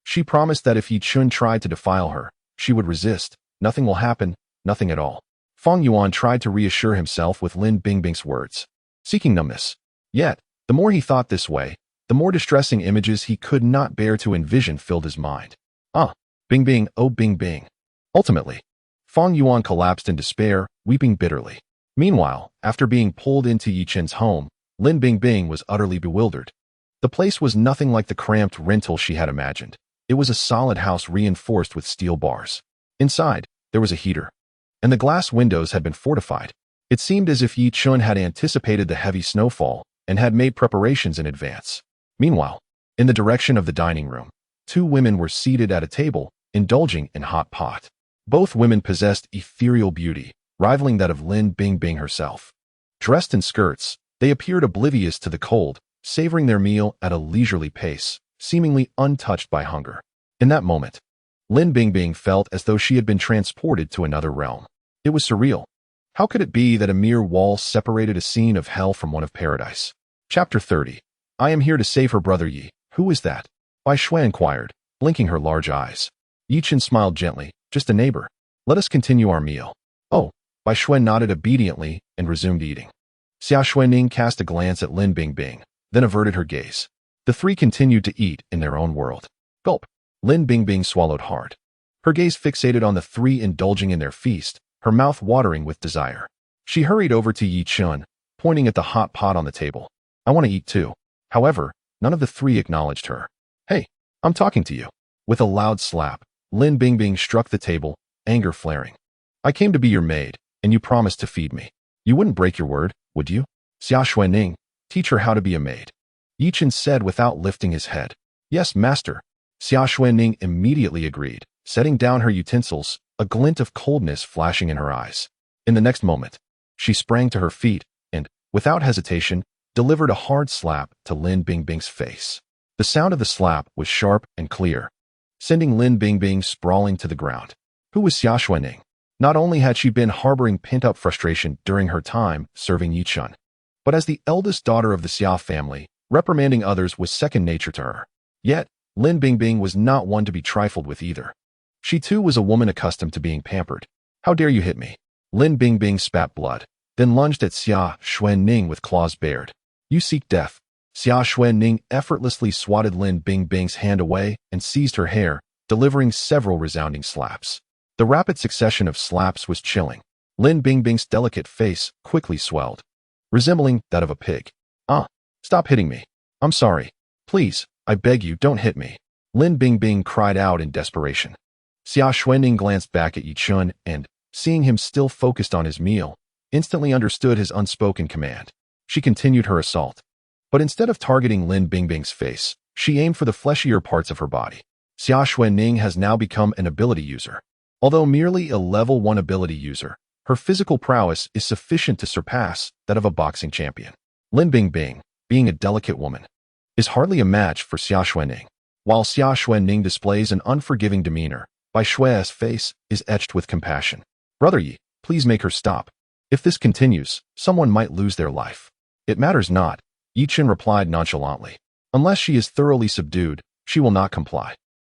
She promised that if Yi Chun tried to defile her, she would resist. Nothing will happen, nothing at all. Fang Yuan tried to reassure himself with Lin Bingbing's words, seeking numbness. Yet, the more he thought this way, the more distressing images he could not bear to envision filled his mind. Bing Bing, oh Bing Bing. Ultimately, Fang Yuan collapsed in despair, weeping bitterly. Meanwhile, after being pulled into Yi Chun's home, Lin Bingbing was utterly bewildered. The place was nothing like the cramped rental she had imagined. It was a solid house reinforced with steel bars. Inside, there was a heater, and the glass windows had been fortified. It seemed as if Yi Chun had anticipated the heavy snowfall and had made preparations in advance. Meanwhile, in the direction of the dining room, two women were seated at a table, indulging in hot pot. Both women possessed ethereal beauty, rivaling that of Lin Bingbing herself. Dressed in skirts, they appeared oblivious to the cold, savoring their meal at a leisurely pace, seemingly untouched by hunger. In that moment, Lin Bingbing felt as though she had been transported to another realm. It was surreal. How could it be that a mere wall separated a scene of hell from one of paradise? Chapter 30. I am here to save her brother Yi. Who is that? Bai Shui inquired, blinking her large eyes. Yi Chun smiled gently. Just a neighbor. Let us continue our meal. Oh, Bai Shui nodded obediently and resumed eating. Xia Xuanning cast a glance at Lin Bingbing, then averted her gaze. The three continued to eat in their own world. Gulp. Lin Bingbing swallowed hard. Her gaze fixated on the three indulging in their feast, her mouth watering with desire. She hurried over to Yi Chun, pointing at the hot pot on the table. I want to eat too. However, none of the three acknowledged her. Hey, I'm talking to you. With a loud slap, Lin Bingbing struck the table, anger flaring. I came to be your maid, and you promised to feed me. You wouldn't break your word, would you? Xia Xuanning, teach her how to be a maid. Yi Chun said without lifting his head. Yes, master. Xia Xuanning immediately agreed, setting down her utensils, a glint of coldness flashing in her eyes. In the next moment, she sprang to her feet and, without hesitation, delivered a hard slap to Lin Bingbing's face. The sound of the slap was sharp and clear, sending Lin Bingbing sprawling to the ground. Who was Xia Xuanning? Not only had she been harboring pent-up frustration during her time serving Yi Chun, but as the eldest daughter of the Xia family, reprimanding others was second nature to her. Yet, Lin Bingbing was not one to be trifled with either. She too was a woman accustomed to being pampered. How dare you hit me? Lin Bingbing spat blood, then lunged at Xia Xuanning with claws bared. You seek death. Xia Xuanning effortlessly swatted Lin Bingbing's hand away and seized her hair, delivering several resounding slaps. The rapid succession of slaps was chilling. Lin Bingbing's delicate face quickly swelled, resembling that of a pig. Stop hitting me. I'm sorry. Please, I beg you, don't hit me. Lin Bingbing cried out in desperation. Xia Xuanning glanced back at Yi Chun and, seeing him still focused on his meal, instantly understood his unspoken command. She continued her assault. But instead of targeting Lin Bingbing's face, she aimed for the fleshier parts of her body. Xia Xuanning has now become an ability user. Although merely a level 1 ability user, her physical prowess is sufficient to surpass that of a boxing champion. Lin Bingbing, being a delicate woman, is hardly a match for Xia Xuanning. While Xia Xuanning displays an unforgiving demeanor, Bai Shui's face is etched with compassion. Brother Yi, please make her stop. If this continues, someone might lose their life. It matters not, Yi Chun replied nonchalantly. Unless she is thoroughly subdued, she will not comply.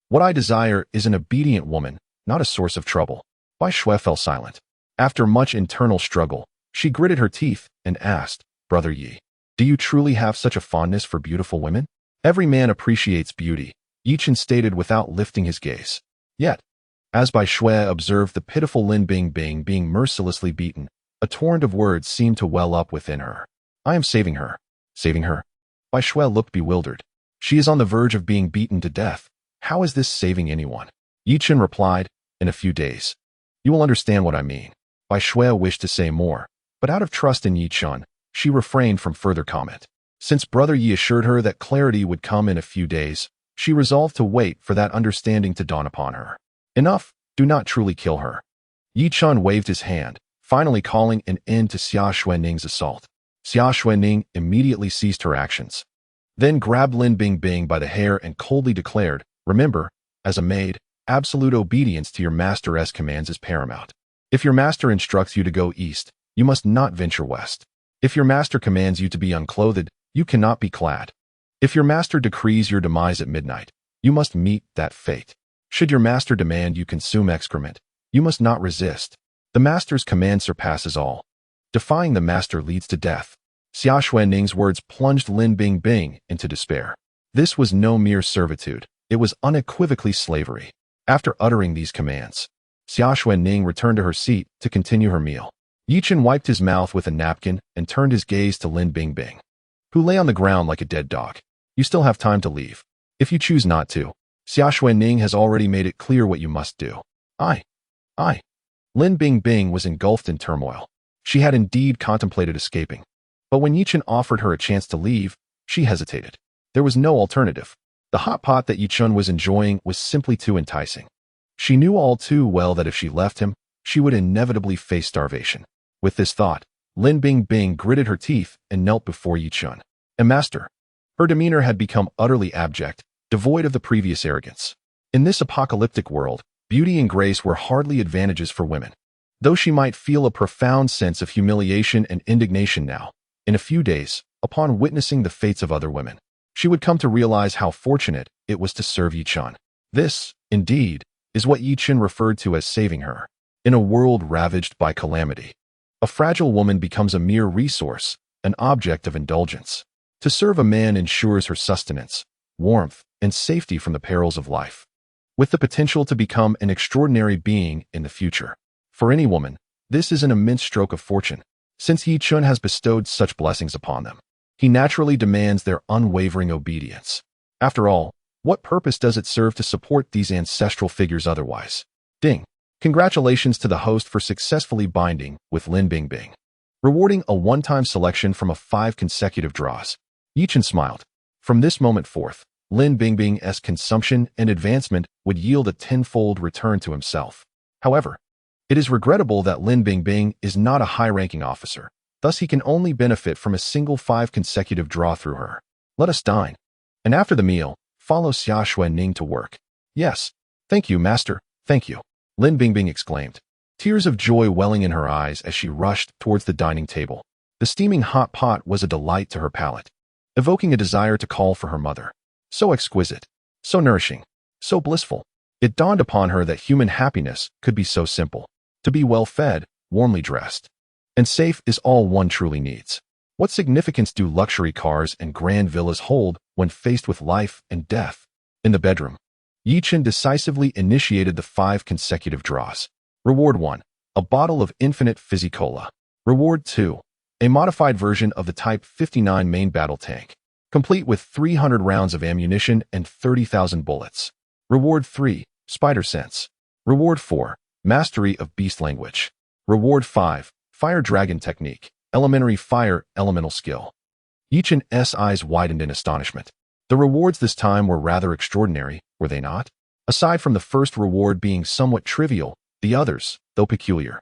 What I desire is an obedient woman, not a source of trouble. Bai Shui fell silent. After much internal struggle, she gritted her teeth and asked, Brother Yi, do you truly have such a fondness for beautiful women? Every man appreciates beauty, Yi Chun stated without lifting his gaze. Yet, as Bai Shui observed the pitiful Lin Bingbing being mercilessly beaten, a torrent of words seemed to well up within her. I am saving her. Saving her? Bai Shui looked bewildered. She is on the verge of being beaten to death. How is this saving anyone? Yi Chun replied, in a few days. You will understand what I mean. Bai Shui wished to say more, but out of trust in Yi Chun, she refrained from further comment. Since Brother Yi assured her that clarity would come in a few days, she resolved to wait for that understanding to dawn upon her. Enough, Do not truly kill her. Yi Chun waved his hand, finally calling an end to Xia Xuanning's assault. Xia Xuanning immediately ceased her actions, then grabbed Lin Bingbing by the hair and coldly declared, "Remember, as a maid, absolute obedience to your master's commands is paramount. If your master instructs you to go east, you must not venture west. If your master commands you to be unclothed, you cannot be clad. If your master decrees your demise at midnight, you must meet that fate. Should your master demand you consume excrement, you must not resist. The master's command surpasses all. Defying the master leads to death." Xia Xuanning's words plunged Lin Bingbing into despair. This was no mere servitude, it was unequivocally slavery. After uttering these commands, Xia Xuanning returned to her seat to continue her meal. Yi Chun wiped his mouth with a napkin and turned his gaze to Lin Bingbing, who lay on the ground like a dead dog. "You still have time to leave. If you choose not to, Xia Xuanning has already made it clear what you must do." I. Lin Bingbing was engulfed in turmoil. She had indeed contemplated escaping, but when Yi Chun offered her a chance to leave, she hesitated. There was no alternative. The hot pot that Yi Chun was enjoying was simply too enticing. She knew all too well that if she left him, she would inevitably face starvation. With this thought, Lin Bingbing gritted her teeth and knelt before Yi Chun. "A master." Her demeanor had become utterly abject, devoid of the previous arrogance. In this apocalyptic world, beauty and grace were hardly advantages for women. Though she might feel a profound sense of humiliation and indignation now, in a few days, upon witnessing the fates of other women, she would come to realize how fortunate it was to serve Yi Chun. This, indeed, is what Yi Chun referred to as saving her. In a world ravaged by calamity, a fragile woman becomes a mere resource, an object of indulgence. To serve a man ensures her sustenance, warmth, and safety from the perils of life, with the potential to become an extraordinary being in the future. For any woman, this is an immense stroke of fortune. Since Yi Chun has bestowed such blessings upon them, he naturally demands their unwavering obedience. After all, what purpose does it serve to support these ancestral figures otherwise? Ding! Congratulations to the host for successfully binding with Lin Bingbing, rewarding a one-time selection from 5 consecutive draws. Yi Chun smiled. From this moment forth, Lin Bingbing's consumption and advancement would yield a tenfold return to himself. However, it is regrettable that Lin Bingbing is not a high-ranking officer, thus he can only benefit from a single 5 consecutive draw through her. Let us dine. And after the meal, follow Xia Xuanning to work. "Yes. Thank you, master, thank you," Lin Bingbing exclaimed, tears of joy welling in her eyes as she rushed towards the dining table. The steaming hot pot was a delight to her palate, evoking a desire to call for her mother. So exquisite, so nourishing, so blissful. It dawned upon her that human happiness could be so simple. To be well-fed, warmly dressed, and safe is all one truly needs. What significance do luxury cars and grand villas hold when faced with life and death? In the bedroom, Yi Chun decisively initiated the 5 consecutive draws. Reward 1, a bottle of infinite fizzy cola. Reward 2, a modified version of the Type 59 main battle tank, complete with 300 rounds of ammunition and 30,000 bullets. Reward 3, spider sense. Reward 4, mastery of beast language. Reward 5, fire dragon technique, elementary fire elemental skill. Yi Chun's eyes widened in astonishment. The rewards this time were rather extraordinary, were they not? Aside from the first reward being somewhat trivial, the others, though peculiar,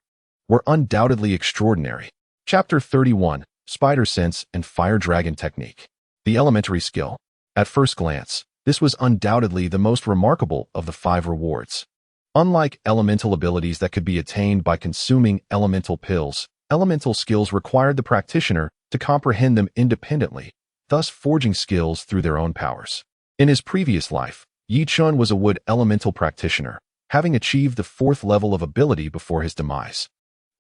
were undoubtedly extraordinary. Chapter 31, Spider Sense and Fire Dragon Technique. The elementary skill. At first glance, this was undoubtedly the most remarkable of the 5 rewards. Unlike elemental abilities that could be attained by consuming elemental pills, elemental skills required the practitioner to comprehend them independently, thus forging skills through their own powers. In his previous life, Yi Chun was a wood elemental practitioner, having achieved the 4th level of ability before his demise,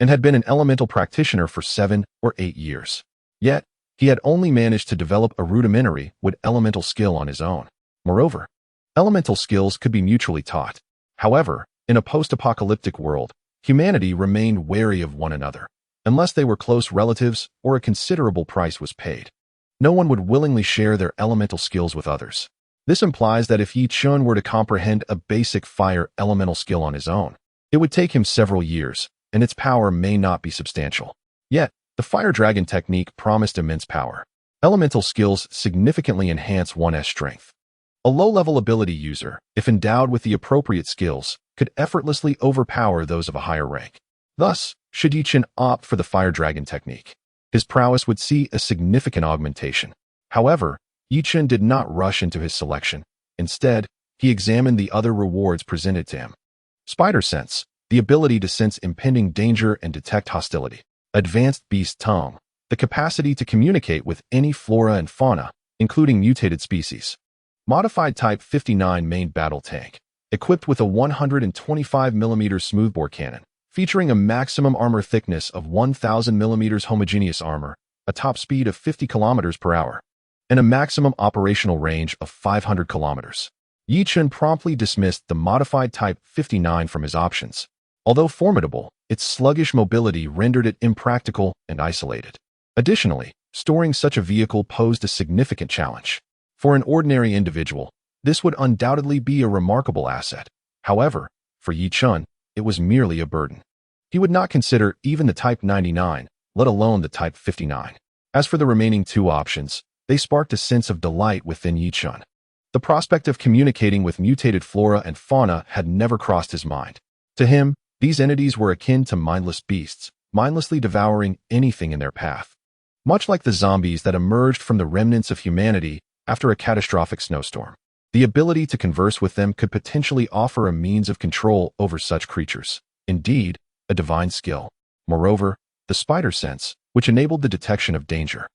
and had been an elemental practitioner for 7 or 8 years. Yet, he had only managed to develop a rudimentary wood elemental skill on his own. Moreover, elemental skills could be mutually taught. However, in a post-apocalyptic world, humanity remained wary of one another, unless they were close relatives or a considerable price was paid. No one would willingly share their elemental skills with others. This implies that if Yi Chun were to comprehend a basic fire elemental skill on his own, it would take him several years, and its power may not be substantial. Yet, the fire dragon technique promised immense power. Elemental skills significantly enhance one's strength. A low-level ability user, if endowed with the appropriate skills, could effortlessly overpower those of a higher rank. Thus, should Yi Chen opt for the fire dragon technique, his prowess would see a significant augmentation. However, Yi Chen did not rush into his selection. Instead, he examined the other rewards presented to him. Spider Sense, the ability to sense impending danger and detect hostility. Advanced Beast Tongue, the capacity to communicate with any flora and fauna, including mutated species. Modified Type 59 Main Battle Tank, equipped with a 125mm smoothbore cannon, featuring a maximum armor thickness of 1000mm homogeneous armor, a top speed of 50 km per hour, and a maximum operational range of 500 km. Yi Chen promptly dismissed the Modified Type 59 from his options. Although formidable, its sluggish mobility rendered it impractical and isolated. Additionally, storing such a vehicle posed a significant challenge. For an ordinary individual, this would undoubtedly be a remarkable asset. However, for Yi Chen, it was merely a burden. He would not consider even the Type 99, let alone the Type 59. As for the remaining two options, they sparked a sense of delight within Yi Chen. The prospect of communicating with mutated flora and fauna had never crossed his mind. To him, these entities were akin to mindless beasts, mindlessly devouring anything in their path. Much like the zombies that emerged from the remnants of humanity after a catastrophic snowstorm, the ability to converse with them could potentially offer a means of control over such creatures. Indeed, a divine skill. Moreover, the Spider Sense, which enabled the detection of danger,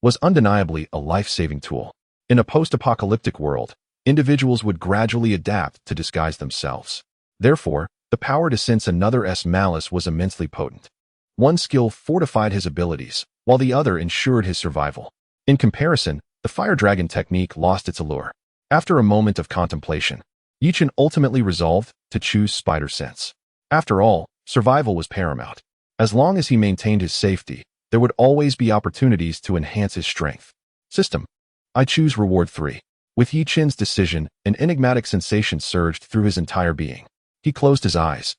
was undeniably a life-saving tool. In a post-apocalyptic world, individuals would gradually adapt to disguise themselves. Therefore, the power to sense another's malice was immensely potent. One skill fortified his abilities, while the other ensured his survival. In comparison, the fire dragon technique lost its allure. After a moment of contemplation, Yi Chen ultimately resolved to choose Spider Sense. After all, survival was paramount. As long as he maintained his safety, there would always be opportunities to enhance his strength. System. I choose Reward 3. With Yi Chen's decision, an enigmatic sensation surged through his entire being. He closed his eyes,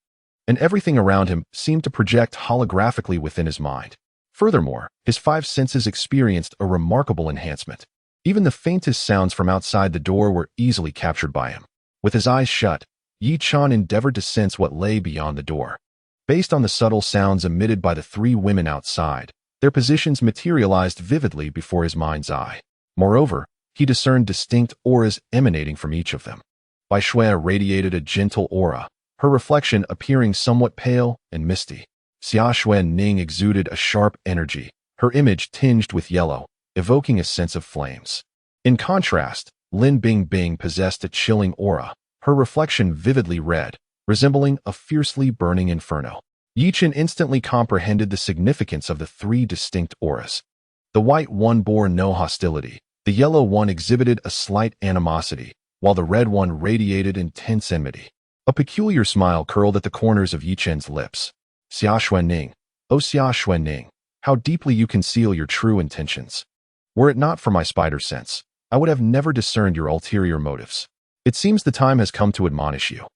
and everything around him seemed to project holographically within his mind. Furthermore, his five senses experienced a remarkable enhancement. Even the faintest sounds from outside the door were easily captured by him. With his eyes shut, Yi Chen endeavored to sense what lay beyond the door. Based on the subtle sounds emitted by the three women outside, their positions materialized vividly before his mind's eye. Moreover, he discerned distinct auras emanating from each of them. Bai Shui radiated a gentle aura, her reflection appearing somewhat pale and misty. Xia Xuan Ning exuded a sharp energy, her image tinged with yellow, evoking a sense of flames. In contrast, Lin Bingbing possessed a chilling aura, her reflection vividly red, resembling a fiercely burning inferno. Yi Chen instantly comprehended the significance of the three distinct auras. The white one bore no hostility, the yellow one exhibited a slight animosity, while the red one radiated intense enmity. A peculiar smile curled at the corners of Yi Chen's lips. Xia Xuanning, oh Xia Xuanning, how deeply you conceal your true intentions. Were it not for my spider sense, I would have never discerned your ulterior motives. It seems the time has come to admonish you.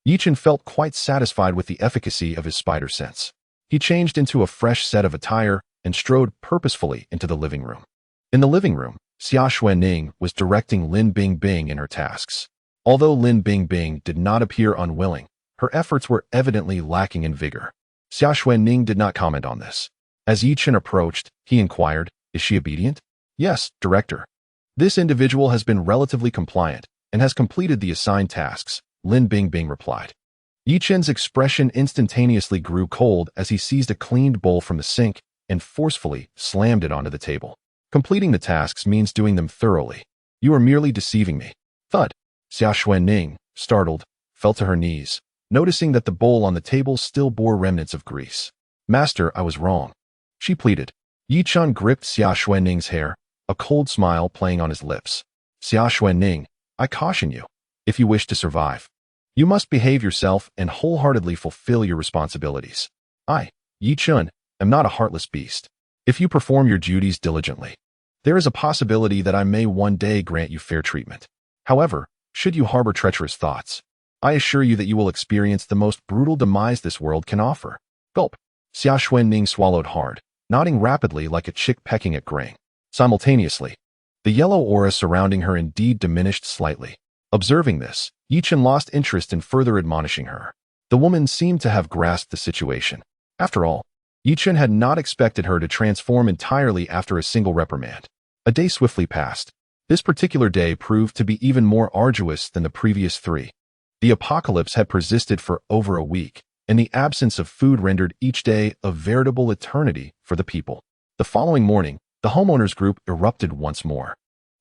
Yi Chen felt quite satisfied with the efficacy of his spider sense. He changed into a fresh set of attire and strode purposefully into the living room. In the living room, Xia Xuanning was directing Lin Bingbing in her tasks. Although Lin Bingbing did not appear unwilling, her efforts were evidently lacking in vigor. Xia Xuanning did not comment on this. As Yi Chen approached, he inquired, "Is she obedient?" "Yes, Director. This individual has been relatively compliant and has completed the assigned tasks," Lin Bingbing replied. Yi Chen's expression instantaneously grew cold as he seized a cleaned bowl from the sink and forcefully slammed it onto the table. "Completing the tasks means doing them thoroughly. You are merely deceiving me." Thud. Xia Xuanning, startled, fell to her knees, noticing that the bowl on the table still bore remnants of grease. "Master, I was wrong," she pleaded. Yi Chen gripped Xia Xuanning's hair, a cold smile playing on his lips. "Xia Xuanning, I caution you. If you wish to survive, you must behave yourself and wholeheartedly fulfill your responsibilities. I, Yi Chen, am not a heartless beast. If you perform your duties diligently, there is a possibility that I may one day grant you fair treatment. However, should you harbor treacherous thoughts, I assure you that you will experience the most brutal demise this world can offer." Gulp. Xia Xuanning swallowed hard, nodding rapidly like a chick pecking at grain. Simultaneously, the yellow aura surrounding her indeed diminished slightly. Observing this, Yi Chen lost interest in further admonishing her. The woman seemed to have grasped the situation. After all, Yichen had not expected her to transform entirely after a single reprimand. A day swiftly passed. This particular day proved to be even more arduous than the previous 3. The apocalypse had persisted for over a week, and the absence of food rendered each day a veritable eternity for the people. The following morning, the homeowners group erupted once more.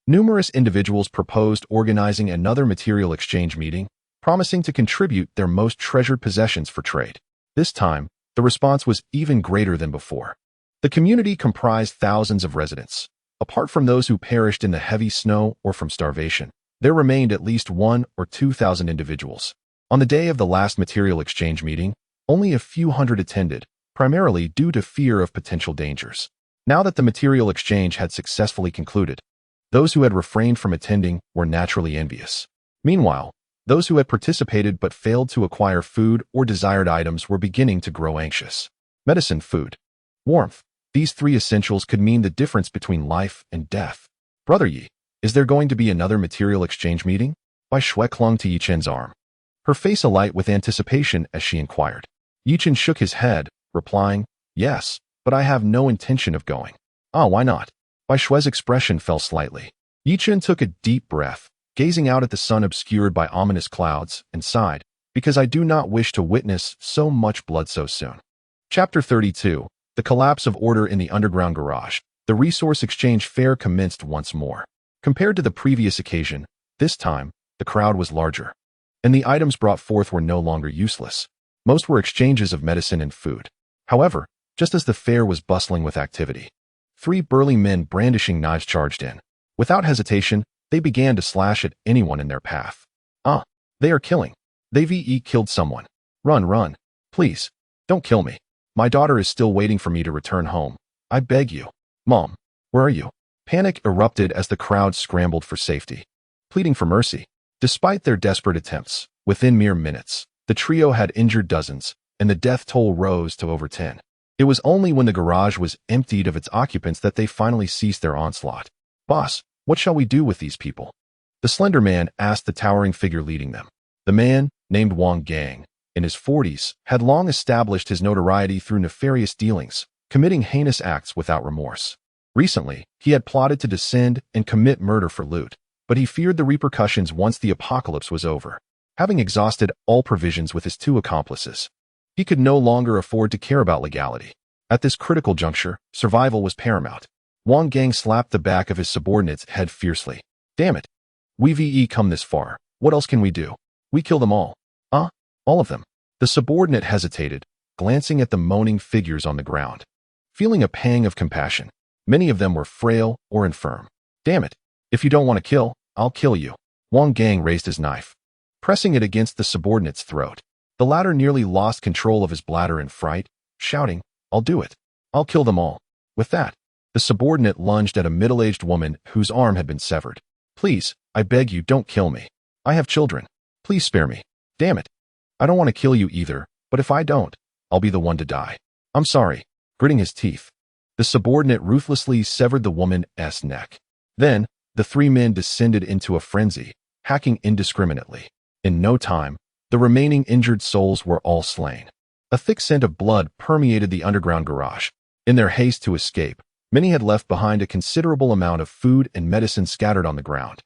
Numerous individuals proposed organizing another material exchange meeting, promising to contribute their most treasured possessions for trade. This time, the response was even greater than before. The community comprised thousands of residents. Apart from those who perished in the heavy snow or from starvation, there remained at least 1,000 or 2,000 individuals. On the day of the last material exchange meeting, only a few hundred attended, primarily due to fear of potential dangers. Now that the material exchange had successfully concluded, those who had refrained from attending were naturally envious. Meanwhile, those who had participated but failed to acquire food or desired items were beginning to grow anxious. Medicine, food, warmth. These 3 essentials could mean the difference between life and death. Brother Yi, is there going to be another material exchange meeting? Bai Shui clung to Yichen's arm, her face alight with anticipation as she inquired. Yichen shook his head, replying, yes, but I have no intention of going. Why not? Bai Shui's expression fell slightly. Yichen took a deep breath, gazing out at the sun obscured by ominous clouds, and sighed, because I do not wish to witness so much blood so soon. Chapter 32. The collapse of order in the underground garage. The resource exchange fair commenced once more. Compared to the previous occasion, this time, the crowd was larger, and the items brought forth were no longer useless. Most were exchanges of medicine and food. However, just as the fair was bustling with activity, 3 burly men brandishing knives charged in. Without hesitation, they began to slash at anyone in their path. They are killing. They've killed someone. Run, please, don't kill me. My daughter is still waiting for me to return home. I beg you. Mom, where are you? Panic erupted as the crowd scrambled for safety, pleading for mercy. Despite their desperate attempts, within mere minutes, the trio had injured dozens, and the death toll rose to over 10. It was only when the garage was emptied of its occupants that they finally ceased their onslaught. Boss, what shall we do with these people? The slender man asked the towering figure leading them. The man, named Wang Gang, in his 40s, had long established his notoriety through nefarious dealings, committing heinous acts without remorse. Recently, he had plotted to descend and commit murder for loot, but he feared the repercussions once the apocalypse was over. Having exhausted all provisions with his 2 accomplices, he could no longer afford to care about legality. At this critical juncture, survival was paramount. Wang Gang slapped the back of his subordinate's head fiercely. Damn it. We've come this far. What else can we do? We kill them all. All of them. The subordinate hesitated, glancing at the moaning figures on the ground. Feeling a pang of compassion, many of them were frail or infirm. Damn it. If you don't want to kill, I'll kill you. Wang Gang raised his knife, pressing it against the subordinate's throat. The latter nearly lost control of his bladder in fright, shouting, I'll do it. I'll kill them all. With that, the subordinate lunged at a middle-aged woman whose arm had been severed. Please, I beg you, don't kill me. I have children. Please spare me. Damn it. I don't want to kill you either, but if I don't, I'll be the one to die. I'm sorry. Gritting his teeth, the subordinate ruthlessly severed the woman's neck. Then, the 3 men descended into a frenzy, hacking indiscriminately. In no time, the remaining injured souls were all slain. A thick scent of blood permeated the underground garage. In their haste to escape, many had left behind a considerable amount of food and medicine scattered on the ground.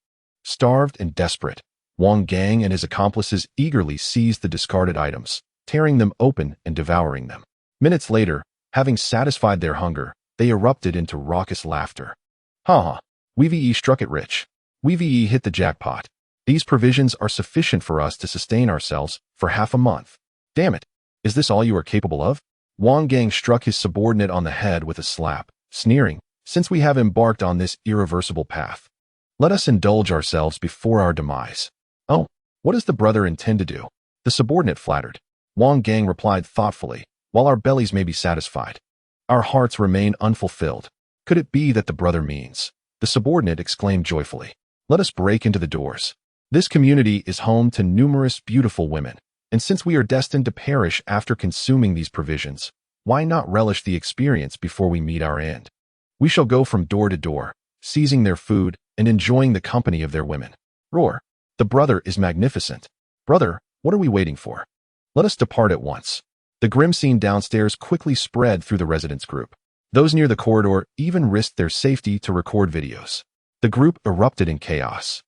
Starved and desperate, Wang Gang and his accomplices eagerly seized the discarded items, tearing them open and devouring them. Minutes later, having satisfied their hunger, they erupted into raucous laughter. Ha! We've struck it rich. We've hit the jackpot. These provisions are sufficient for us to sustain ourselves for half a month. Damn it! Is this all you are capable of? Wang Gang struck his subordinate on the head with a slap, sneering, since we have embarked on this irreversible path, let us indulge ourselves before our demise. Oh, what does the brother intend to do? The subordinate flattered. Wang Gang replied thoughtfully, while our bellies may be satisfied, our hearts remain unfulfilled. Could it be that the brother means? The subordinate exclaimed joyfully. Let us break into the doors. This community is home to numerous beautiful women, and since we are destined to perish after consuming these provisions, why not relish the experience before we meet our end? We shall go from door to door, seizing their food and enjoying the company of their women. Roar. The brother is magnificent. Brother, what are we waiting for? Let us depart at once. The grim scene downstairs quickly spread through the residence group. Those near the corridor even risked their safety to record videos. The group erupted in chaos.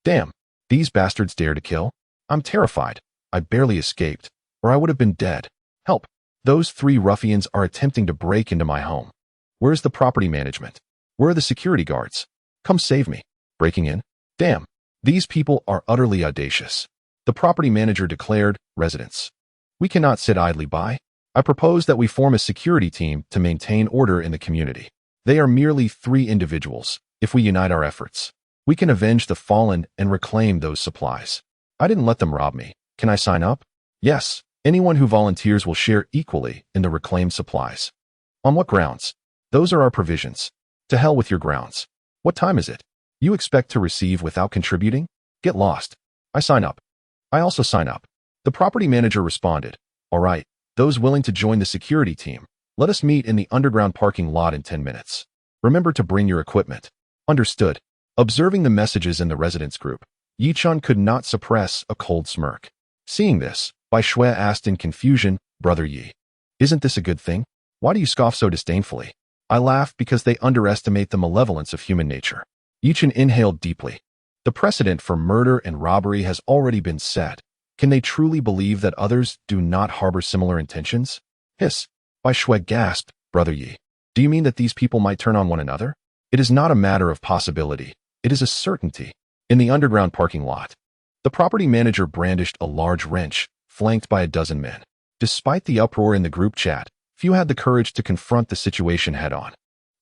Damn, these bastards dare to kill? I'm terrified. I barely escaped, or I would have been dead. Help! Those 3 ruffians are attempting to break into my home. Where's the property management? Where are the security guards? Come save me. Breaking in? Damn, these people are utterly audacious. The property manager declared, residents. We cannot sit idly by. I propose that we form a security team to maintain order in the community. They are merely 3 individuals. If we unite our efforts, we can avenge the fallen and reclaim those supplies. I didn't let them rob me. Can I sign up? Yes, anyone who volunteers will share equally in the reclaimed supplies. On what grounds? Those are our provisions. To hell with your grounds. What time is it? You expect to receive without contributing? Get lost. I sign up. I also sign up. The property manager responded, all right, those willing to join the security team, let us meet in the underground parking lot in 10 minutes. Remember to bring your equipment. Understood. Observing the messages in the residence group, Yichun could not suppress a cold smirk. Seeing this, Bai Shui asked in confusion, Brother Yi, isn't this a good thing? Why do you scoff so disdainfully? I laugh because they underestimate the malevolence of human nature. Yichun inhaled deeply. The precedent for murder and robbery has already been set. Can they truly believe that others do not harbor similar intentions? Hiss. Bai Shui gasped, Brother Yi, do you mean that these people might turn on one another? It is not a matter of possibility. It is a certainty. In the underground parking lot, the property manager brandished a large wrench, flanked by a dozen men. Despite the uproar in the group chat, few had the courage to confront the situation head-on.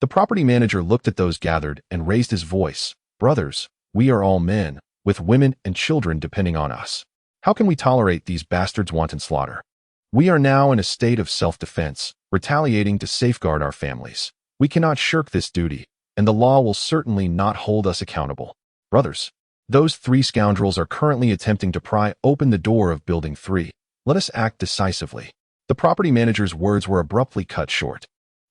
The property manager looked at those gathered and raised his voice. Brothers, we are all men, with women and children depending on us. How can we tolerate these bastards' wanton slaughter? We are now in a state of self-defense, retaliating to safeguard our families. We cannot shirk this duty, and the law will certainly not hold us accountable. Brothers, those 3 scoundrels are currently attempting to pry open the door of Building 3. Let us act decisively. The property manager's words were abruptly cut short.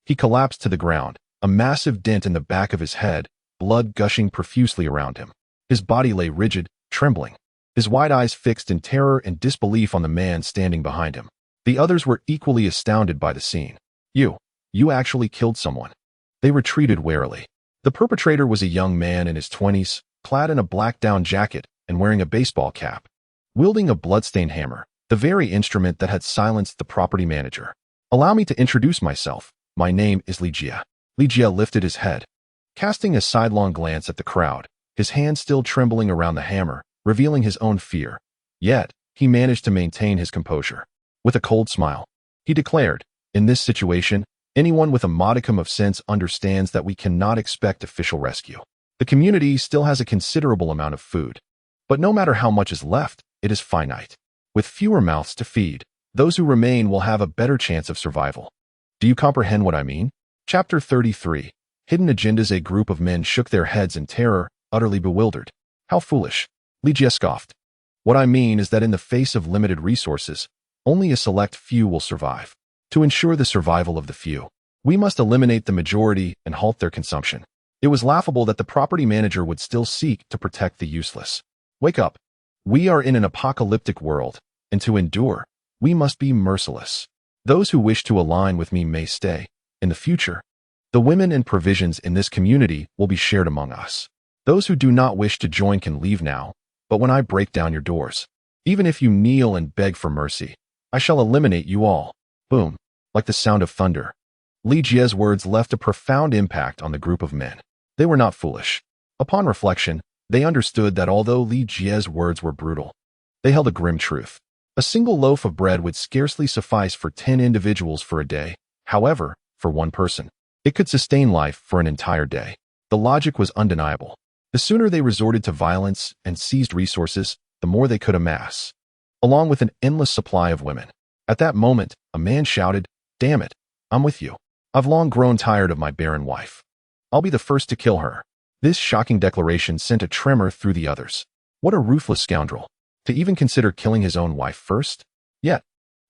He collapsed to the ground, a massive dent in the back of his head, blood gushing profusely around him. His body lay rigid, trembling, his wide eyes fixed in terror and disbelief on the man standing behind him. The others were equally astounded by the scene. You actually killed someone. They retreated warily. The perpetrator was a young man in his 20s, clad in a black down jacket and wearing a baseball cap, wielding a bloodstained hammer, the very instrument that had silenced the property manager. Allow me to introduce myself. My name is Li Jia. Li Jia lifted his head, casting a sidelong glance at the crowd, his hand still trembling around the hammer, revealing his own fear. Yet, he managed to maintain his composure. With a cold smile, he declared, in this situation, anyone with a modicum of sense understands that we cannot expect official rescue. The community still has a considerable amount of food, but no matter how much is left, it is finite. With fewer mouths to feed, those who remain will have a better chance of survival. Do you comprehend what I mean? Chapter 33. Hidden Agendas. A group of men shook their heads in terror, utterly bewildered. How foolish. Li Jie scoffed. What I mean is that in the face of limited resources, only a select few will survive. To ensure the survival of the few, we must eliminate the majority and halt their consumption. It was laughable that the property manager would still seek to protect the useless. Wake up. We are in an apocalyptic world, and to endure, we must be merciless. Those who wish to align with me may stay. In the future, the women and provisions in this community will be shared among us. Those who do not wish to join can leave now, but when I break down your doors, even if you kneel and beg for mercy, I shall eliminate you all. Boom. Like the sound of thunder. Li Jie's words left a profound impact on the group of men. They were not foolish. Upon reflection, they understood that although Li Jie's words were brutal, they held a grim truth. A single loaf of bread would scarcely suffice for 10 individuals for a day. However, for one person, it could sustain life for an entire day. The logic was undeniable. The sooner they resorted to violence and seized resources, the more they could amass, along with an endless supply of women. At that moment, a man shouted, "Damn it, I'm with you. I've long grown tired of my barren wife. I'll be the first to kill her." This shocking declaration sent a tremor through the others. What a ruthless scoundrel, to even consider killing his own wife first? Yet,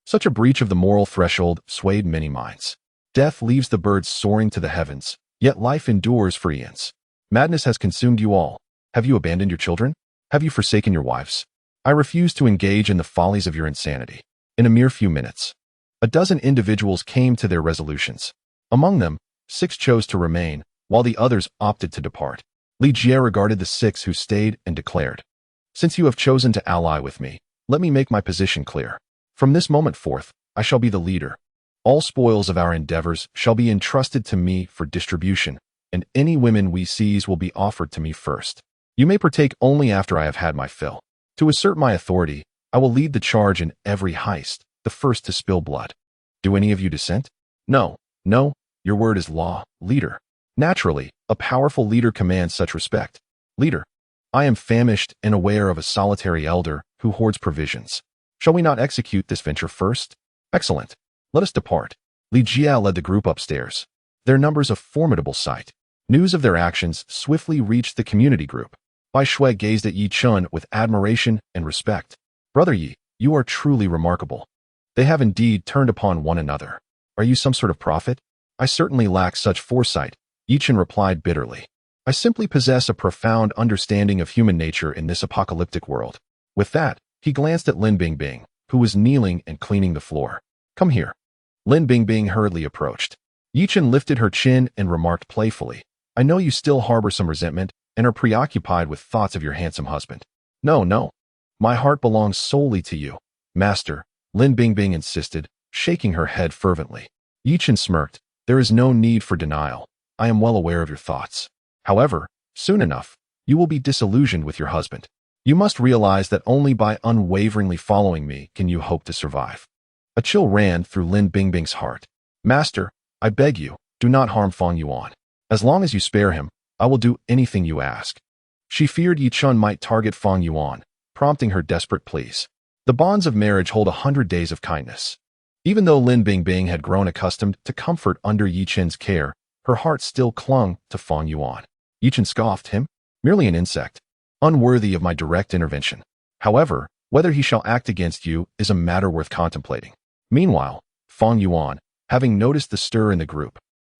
such a breach of the moral threshold swayed many minds. Death leaves the birds soaring to the heavens, yet life endures for eons. Madness has consumed you all. Have you abandoned your children? Have you forsaken your wives? I refuse to engage in the follies of your insanity. In a mere few minutes, a dozen individuals came to their resolutions. Among them, 6 chose to remain, while the others opted to depart. Li Jie regarded the 6 who stayed and declared, "Since you have chosen to ally with me, let me make my position clear. From this moment forth, I shall be the leader. All spoils of our endeavors shall be entrusted to me for distribution, and any women we seize will be offered to me first. You may partake only after I have had my fill. To assert my authority, I will lead the charge in every heist, the first to spill blood. Do any of you dissent? No, no, your word is law, leader." Naturally, a powerful leader commands such respect. Leader, I am famished and aware of a solitary elder who hoards provisions. Shall we not execute this venture first? Excellent. Let us depart. Li Jie led the group upstairs. Their numbers a formidable sight. News of their actions swiftly reached the community group. Bai Shui gazed at Yi Chun with admiration and respect. Brother Yi, you are truly remarkable. They have indeed turned upon one another. Are you some sort of prophet? I certainly lack such foresight, Yi Chun replied bitterly. I simply possess a profound understanding of human nature in this apocalyptic world. With that, he glanced at Lin Bingbing, who was kneeling and cleaning the floor. Come here. Lin Bingbing hurriedly approached. Yi Chun lifted her chin and remarked playfully, I know you still harbor some resentment and are preoccupied with thoughts of your handsome husband. No, no. My heart belongs solely to you, master, Lin Bingbing insisted, shaking her head fervently. Yi Chun smirked. There is no need for denial. I am well aware of your thoughts. However, soon enough, you will be disillusioned with your husband. You must realize that only by unwaveringly following me can you hope to survive. A chill ran through Lin Bingbing's heart. Master, I beg you, do not harm Fang Yuan. As long as you spare him, I will do anything you ask. She feared Yi Chun might target Fang Yuan, prompting her desperate pleas. The bonds of marriage hold 100 days of kindness. Even though Lin Bingbing had grown accustomed to comfort under Yi Chun's care, her heart still clung to Fang Yuan. Yi Chun scoffed him, merely an insect, unworthy of my direct intervention. However, whether he shall act against you is a matter worth contemplating. Meanwhile, Fang Yuan, having noticed the stir in the group,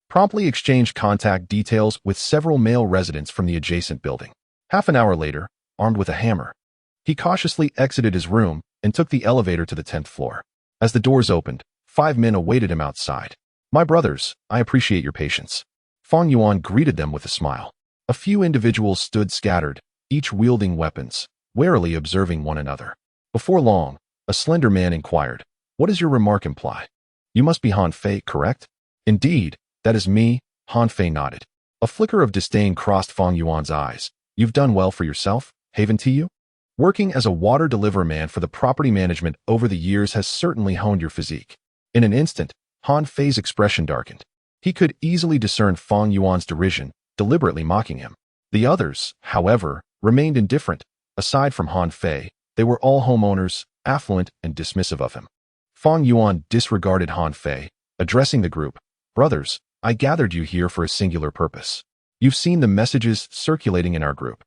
promptly exchanged contact details with several male residents from the adjacent building. Half an hour later, armed with a hammer, he cautiously exited his room and took the elevator to the 10th floor. As the doors opened, 5 men awaited him outside. My brothers, I appreciate your patience. Fang Yuan greeted them with a smile. A few individuals stood scattered, each wielding weapons, warily observing one another. Before long, a slender man inquired, What does your remark imply? You must be Han Fei, correct? Indeed, that is me, Han Fei nodded. A flicker of disdain crossed Fang Yuan's eyes. You've done well for yourself, haven't you? Working as a water delivery man for the property management over the years has certainly honed your physique. In an instant, Han Fei's expression darkened. He could easily discern Fang Yuan's derision, deliberately mocking him. The others, however, remained indifferent. Aside from Han Fei, they were all homeowners, affluent and dismissive of him. Fang Yuan disregarded Han Fei, addressing the group. Brothers, I gathered you here for a singular purpose. You've seen the messages circulating in our group.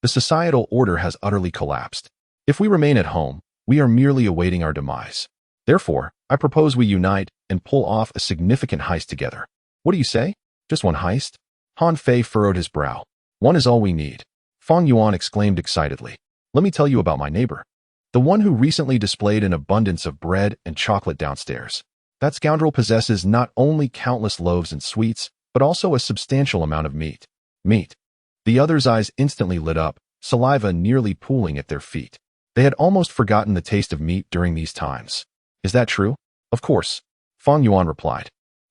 The societal order has utterly collapsed. If we remain at home, we are merely awaiting our demise. Therefore, I propose we unite and pull off a significant heist together. What do you say? Just one heist? Han Fei furrowed his brow. One is all we need. Fang Yuan exclaimed excitedly. Let me tell you about my neighbor. The one who recently displayed an abundance of bread and chocolate downstairs. That scoundrel possesses not only countless loaves and sweets, but also a substantial amount of meat. Meat. The others' eyes instantly lit up, saliva nearly pooling at their feet. They had almost forgotten the taste of meat during these times. Is that true? Of course, Fang Yuan replied.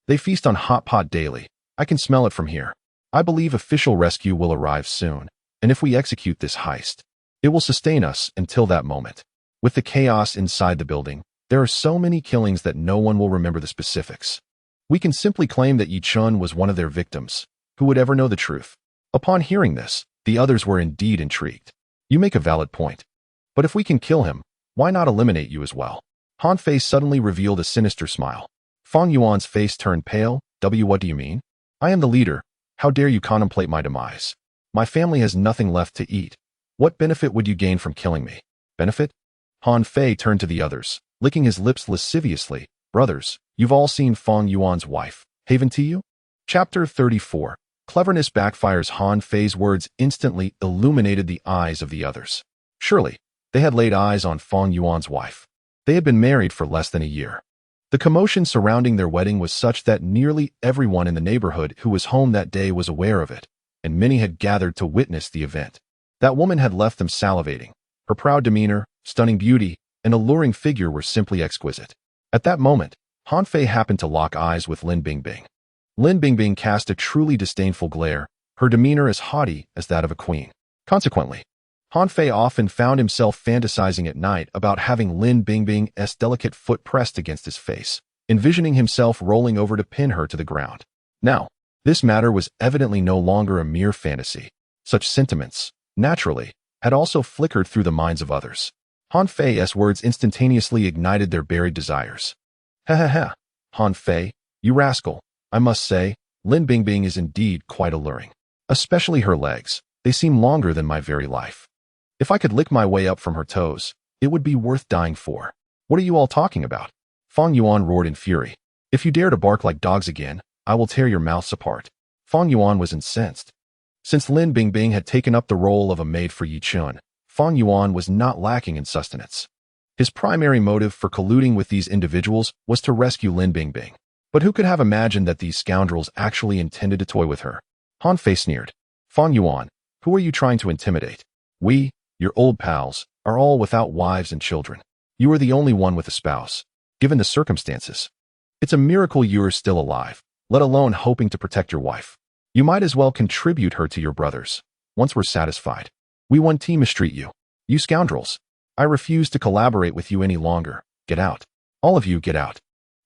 They feast on hot pot daily. I can smell it from here. I believe official rescue will arrive soon, and if we execute this heist, it will sustain us until that moment. With the chaos inside the building, there are so many killings that no one will remember the specifics. We can simply claim that Yi Chun was one of their victims. Who would ever know the truth? Upon hearing this, the others were indeed intrigued. You make a valid point. But if we can kill him, why not eliminate you as well? Han Fei suddenly revealed a sinister smile. Fang Yuan's face turned pale. What do you mean? I am the leader. How dare you contemplate my demise? My family has nothing left to eat. What benefit would you gain from killing me? Benefit? Han Fei turned to the others, licking his lips lasciviously. Brothers, you've all seen Fang Yuan's wife, haven't you? Chapter 34. Cleverness backfires. Han Fei's words instantly illuminated the eyes of the others. Surely, they had laid eyes on Fang Yuan's wife. They had been married for less than a year. The commotion surrounding their wedding was such that nearly everyone in the neighborhood who was home that day was aware of it, and many had gathered to witness the event. That woman had left them salivating. Her proud demeanor, stunning beauty, and alluring figure were simply exquisite. At that moment, Han Fei happened to lock eyes with Lin Bingbing. Lin Bingbing cast a truly disdainful glare, her demeanor as haughty as that of a queen. Consequently, Han Fei often found himself fantasizing at night about having Lin Bingbing's delicate foot pressed against his face, envisioning himself rolling over to pin her to the ground. Now, this matter was evidently no longer a mere fantasy. Such sentiments, naturally, had also flickered through the minds of others. Han Fei's words instantaneously ignited their buried desires. Ha ha ha, Han Fei, you rascal, I must say, Lin Bingbing is indeed quite alluring. Especially her legs, they seem longer than my very life. If I could lick my way up from her toes, it would be worth dying for. What are you all talking about? Fang Yuan roared in fury. If you dare to bark like dogs again, I will tear your mouths apart. Fang Yuan was incensed. Since Lin Bingbing had taken up the role of a maid for Yi Chun, Fang Yuan was not lacking in sustenance. His primary motive for colluding with these individuals was to rescue Lin Bingbing. But who could have imagined that these scoundrels actually intended to toy with her? Han Fei sneered. Fang Yuan, who are you trying to intimidate? We, your old pals, are all without wives and children. You are the only one with a spouse. Given the circumstances, it's a miracle you are still alive, let alone hoping to protect your wife. You might as well contribute her to your brothers. Once we're satisfied, we one team mistreat you. You scoundrels. I refuse to collaborate with you any longer. Get out. All of you get out.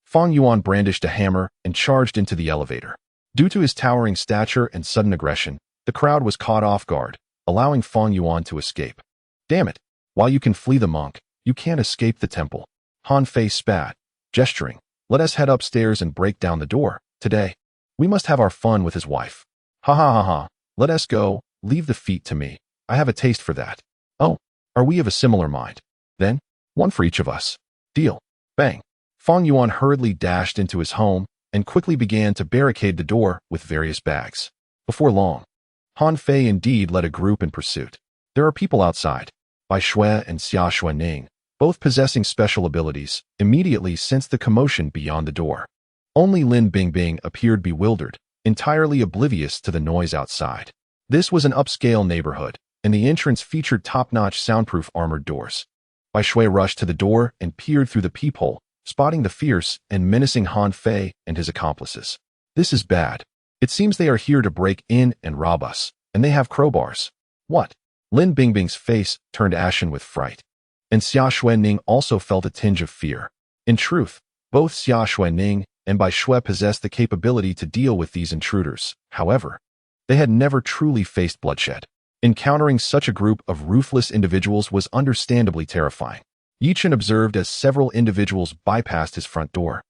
Fang Yuan brandished a hammer and charged into the elevator. Due to his towering stature and sudden aggression, the crowd was caught off guard, allowing Fang Yuan to escape. Damn it! While you can flee the monk, you can't escape the temple. Han Fei spat, gesturing. Let us head upstairs and break down the door. Today, we must have our fun with his wife. Ha ha ha ha. Let us go. Leave the feet to me. I have a taste for that. Oh, are we of a similar mind? Then, one for each of us. Deal. Bang. Fang Yuan hurriedly dashed into his home and quickly began to barricade the door with various bags. Before long, Han Fei indeed led a group in pursuit. There are people outside. Bai Shui and Xia Xuanning, both possessing special abilities, immediately sensed the commotion beyond the door. Only Lin Bingbing appeared bewildered, entirely oblivious to the noise outside. This was an upscale neighborhood, and the entrance featured top-notch soundproof armored doors. Bai Shui rushed to the door and peered through the peephole, spotting the fierce and menacing Han Fei and his accomplices. This is bad. It seems they are here to break in and rob us, and they have crowbars. What? Lin Bingbing's face turned ashen with fright, and Xia Xuanning also felt a tinge of fear. In truth, both Xia Xuanning and Bai Shui possessed the capability to deal with these intruders. However, they had never truly faced bloodshed. Encountering such a group of ruthless individuals was understandably terrifying. Yi Chun observed as several individuals bypassed his front door,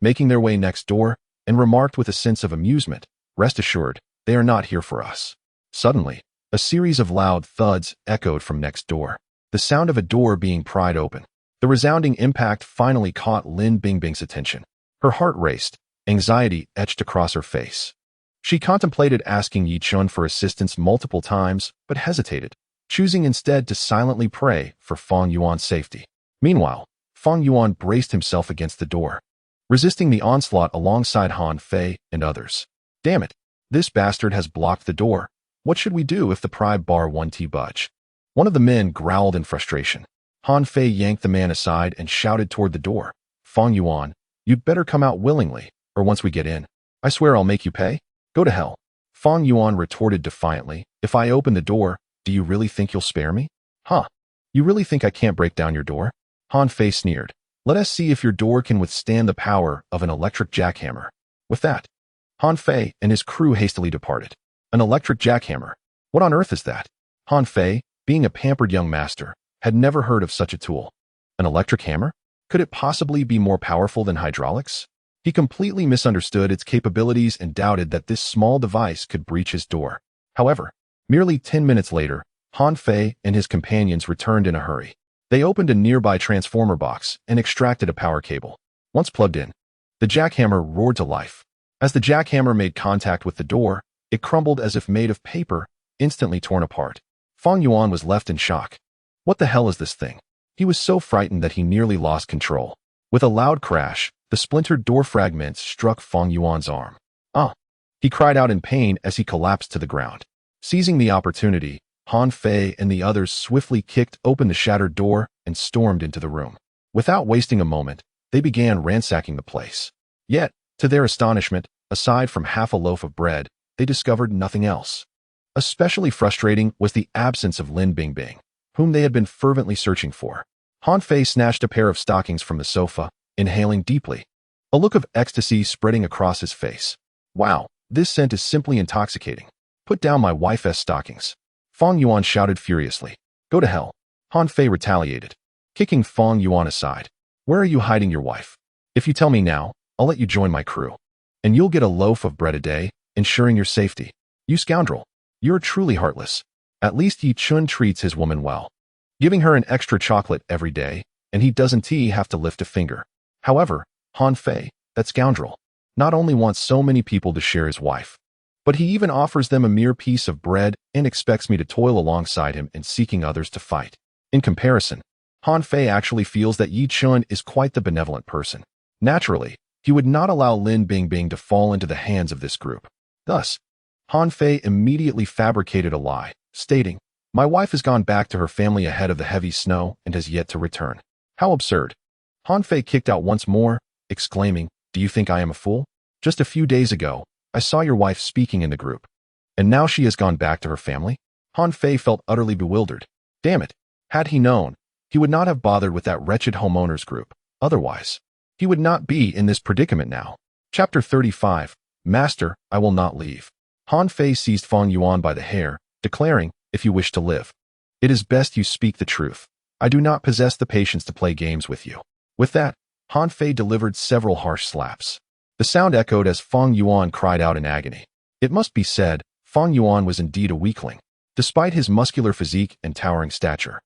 making their way next door, and remarked with a sense of amusement, "Rest assured, they are not here for us." Suddenly, a series of loud thuds echoed from next door, the sound of a door being pried open. The resounding impact finally caught Lin Bingbing's attention. Her heart raced, anxiety etched across her face. She contemplated asking Yi Chun for assistance multiple times, but hesitated, choosing instead to silently pray for Fang Yuan's safety. Meanwhile, Fang Yuan braced himself against the door, resisting the onslaught alongside Han Fei and others. Damn it, this bastard has blocked the door. What should we do if the pry bar won't budge? One of the men growled in frustration. Han Fei yanked the man aside and shouted toward the door. Fang Yuan, you'd better come out willingly, or once we get in, I swear I'll make you pay. Go to hell. Fang Yuan retorted defiantly. If I open the door, do you really think you'll spare me? Huh? You really think I can't break down your door? Han Fei sneered. Let us see if your door can withstand the power of an electric jackhammer. With that, Han Fei and his crew hastily departed. An electric jackhammer? What on earth is that? Han Fei, being a pampered young master, had never heard of such a tool. An electric hammer? Could it possibly be more powerful than hydraulics? He completely misunderstood its capabilities and doubted that this small device could breach his door. However, merely 10 minutes later, Han Fei and his companions returned in a hurry. They opened a nearby transformer box and extracted a power cable. Once plugged in, the jackhammer roared to life. As the jackhammer made contact with the door, it crumbled as if made of paper, instantly torn apart. Fang Yuan was left in shock. What the hell is this thing? He was so frightened that he nearly lost control. With a loud crash, the splintered door fragments struck Feng Yuan's arm. Ah! He cried out in pain as he collapsed to the ground. Seizing the opportunity, Han Fei and the others swiftly kicked open the shattered door and stormed into the room. Without wasting a moment, they began ransacking the place. Yet, to their astonishment, aside from half a loaf of bread, they discovered nothing else. Especially frustrating was the absence of Lin Bingbing, whom they had been fervently searching for. Han Fei snatched a pair of stockings from the sofa, inhaling deeply, a look of ecstasy spreading across his face. Wow, this scent is simply intoxicating. Put down my wife's stockings. Feng Yuan shouted furiously. Go to hell. Han Fei retaliated, kicking Feng Yuan aside. Where are you hiding your wife? If you tell me now, I'll let you join my crew. And you'll get a loaf of bread a day, ensuring your safety. You scoundrel. You're truly heartless. At least Yi Chun treats his woman well, giving her an extra chocolate every day, and he doesn't have to lift a finger. However, Han Fei, that scoundrel, not only wants so many people to share his wife, but he even offers them a mere piece of bread and expects me to toil alongside him in seeking others to fight. In comparison, Han Fei actually feels that Yi Chun is quite the benevolent person. Naturally, he would not allow Lin Bingbing to fall into the hands of this group. Thus, Han Fei immediately fabricated a lie, stating, my wife has gone back to her family ahead of the heavy snow and has yet to return. How absurd. Han Fei kicked out once more, exclaiming, do you think I am a fool? Just a few days ago, I saw your wife speaking in the group. And now she has gone back to her family? Han Fei felt utterly bewildered. Damn it. Had he known, he would not have bothered with that wretched homeowners group. Otherwise, he would not be in this predicament now. Chapter 35. Master, I will not leave. Han Fei seized Feng Yuan by the hair, declaring, if you wish to live, it is best you speak the truth. I do not possess the patience to play games with you. With that, Han Fei delivered several harsh slaps. The sound echoed as Feng Yuan cried out in agony. It must be said, Feng Yuan was indeed a weakling. Despite his muscular physique and towering stature,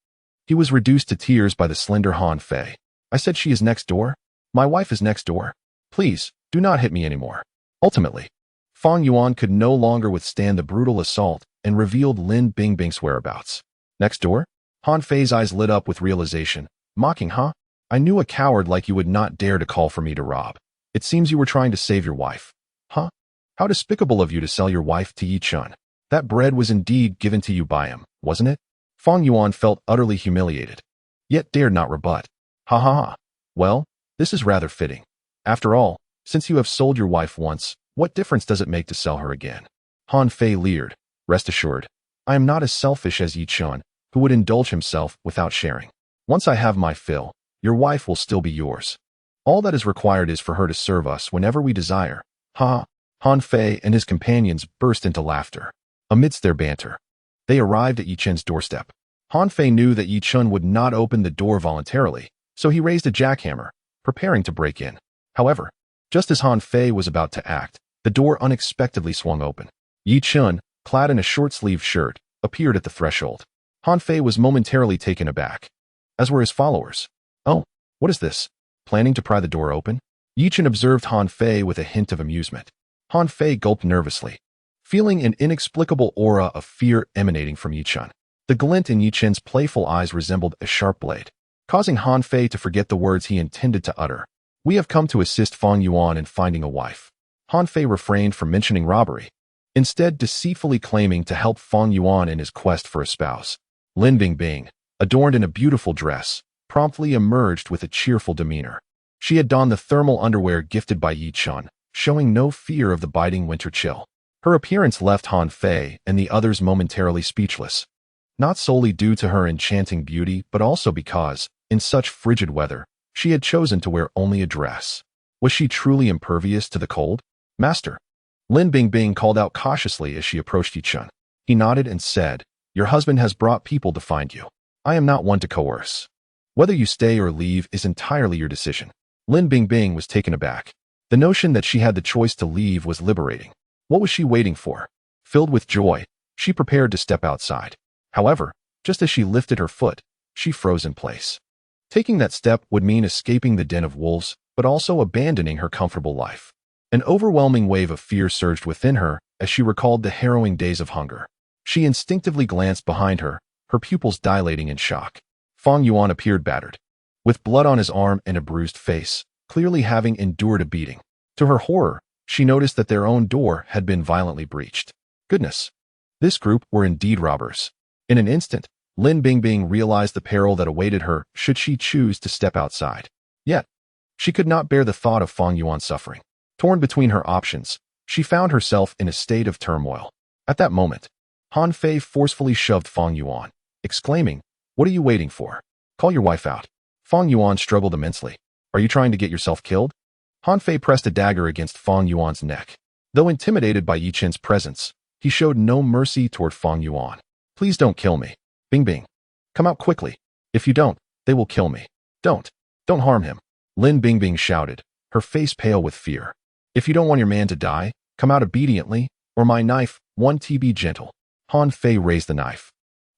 he was reduced to tears by the slender Han Fei. I said she is next door? My wife is next door. Please, do not hit me anymore. Ultimately, Feng Yuan could no longer withstand the brutal assault and revealed Lin Bingbing's whereabouts. Next door? Han Fei's eyes lit up with realization. Mocking, huh? I knew a coward like you would not dare to call for me to rob. It seems you were trying to save your wife. Huh? How despicable of you to sell your wife to Yi Chun. That bread was indeed given to you by him, wasn't it? Feng Yuan felt utterly humiliated, yet dared not rebut. Ha ha ha. Well, this is rather fitting. After all, since you have sold your wife once, what difference does it make to sell her again? Han Fei leered. Rest assured, I am not as selfish as Yi Chun, who would indulge himself without sharing. Once I have my fill, your wife will still be yours. All that is required is for her to serve us whenever we desire. Ha! Han Fei and his companions burst into laughter. Amidst their banter, they arrived at Yi Chun's doorstep. Han Fei knew that Yi Chun would not open the door voluntarily, so he raised a jackhammer, preparing to break in. However, just as Han Fei was about to act, the door unexpectedly swung open. Yi Chun, clad in a short-sleeved shirt, appeared at the threshold. Han Fei was momentarily taken aback, as were his followers. Oh, what is this? Planning to pry the door open? Yi Chun observed Han Fei with a hint of amusement. Han Fei gulped nervously, feeling an inexplicable aura of fear emanating from Yi Chun. The glint in Yi Chun's playful eyes resembled a sharp blade, causing Han Fei to forget the words he intended to utter. We have come to assist Feng Yuan in finding a wife. Han Fei refrained from mentioning robbery, instead deceitfully claiming to help Feng Yuan in his quest for a spouse. Lin Bingbing, adorned in a beautiful dress, promptly emerged with a cheerful demeanor. She had donned the thermal underwear gifted by Yi Chun, showing no fear of the biting winter chill. Her appearance left Han Fei and the others momentarily speechless, not solely due to her enchanting beauty but also because, in such frigid weather, she had chosen to wear only a dress. Was she truly impervious to the cold? Master, Lin Bingbing called out cautiously as she approached Yi Chun. He nodded and said, your husband has brought people to find you. I am not one to coerce. Whether you stay or leave is entirely your decision. Lin Bingbing was taken aback. The notion that she had the choice to leave was liberating. What was she waiting for? Filled with joy, she prepared to step outside. However, just as she lifted her foot, she froze in place. Taking that step would mean escaping the den of wolves, but also abandoning her comfortable life. An overwhelming wave of fear surged within her as she recalled the harrowing days of hunger. She instinctively glanced behind her, her pupils dilating in shock. Fang Yuan appeared battered, with blood on his arm and a bruised face, clearly having endured a beating. To her horror, she noticed that their own door had been violently breached. Goodness! This group were indeed robbers. In an instant, Lin Bingbing realized the peril that awaited her should she choose to step outside. Yet, she could not bear the thought of Fang Yuan suffering. Torn between her options, she found herself in a state of turmoil. At that moment, Han Fei forcefully shoved Fang Yuan, exclaiming, "What are you waiting for? Call your wife out." Fang Yuan struggled immensely. "Are you trying to get yourself killed?" Han Fei pressed a dagger against Fang Yuan's neck. Though intimidated by Yi Qin's presence, he showed no mercy toward Fang Yuan. "Please don't kill me. Bingbing. Come out quickly. If you don't, they will kill me. Don't harm him." Lin Bingbing shouted, her face pale with fear. "If you don't want your man to die, come out obediently, or my knife, one to be gentle." Han Fei raised the knife,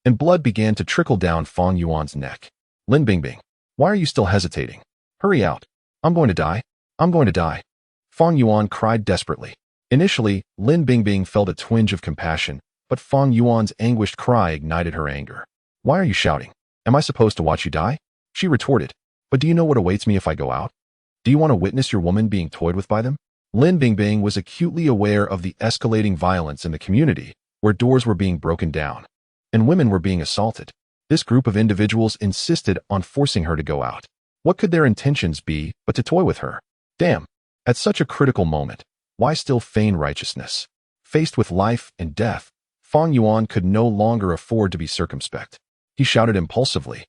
and blood began to trickle down Fang Yuan's neck. "Lin Bingbing, why are you still hesitating? Hurry out. I'm going to die. I'm going to die." Fang Yuan cried desperately. Initially, Lin Bingbing felt a twinge of compassion, but Fang Yuan's anguished cry ignited her anger. "Why are you shouting? Am I supposed to watch you die?" She retorted. "But do you know what awaits me if I go out? Do you want to witness your woman being toyed with by them?" Lin Bingbing was acutely aware of the escalating violence in the community, where doors were being broken down, and women were being assaulted. This group of individuals insisted on forcing her to go out. What could their intentions be but to toy with her? Damn! At such a critical moment, why still feign righteousness? Faced with life and death, Fang Yuan could no longer afford to be circumspect. He shouted impulsively,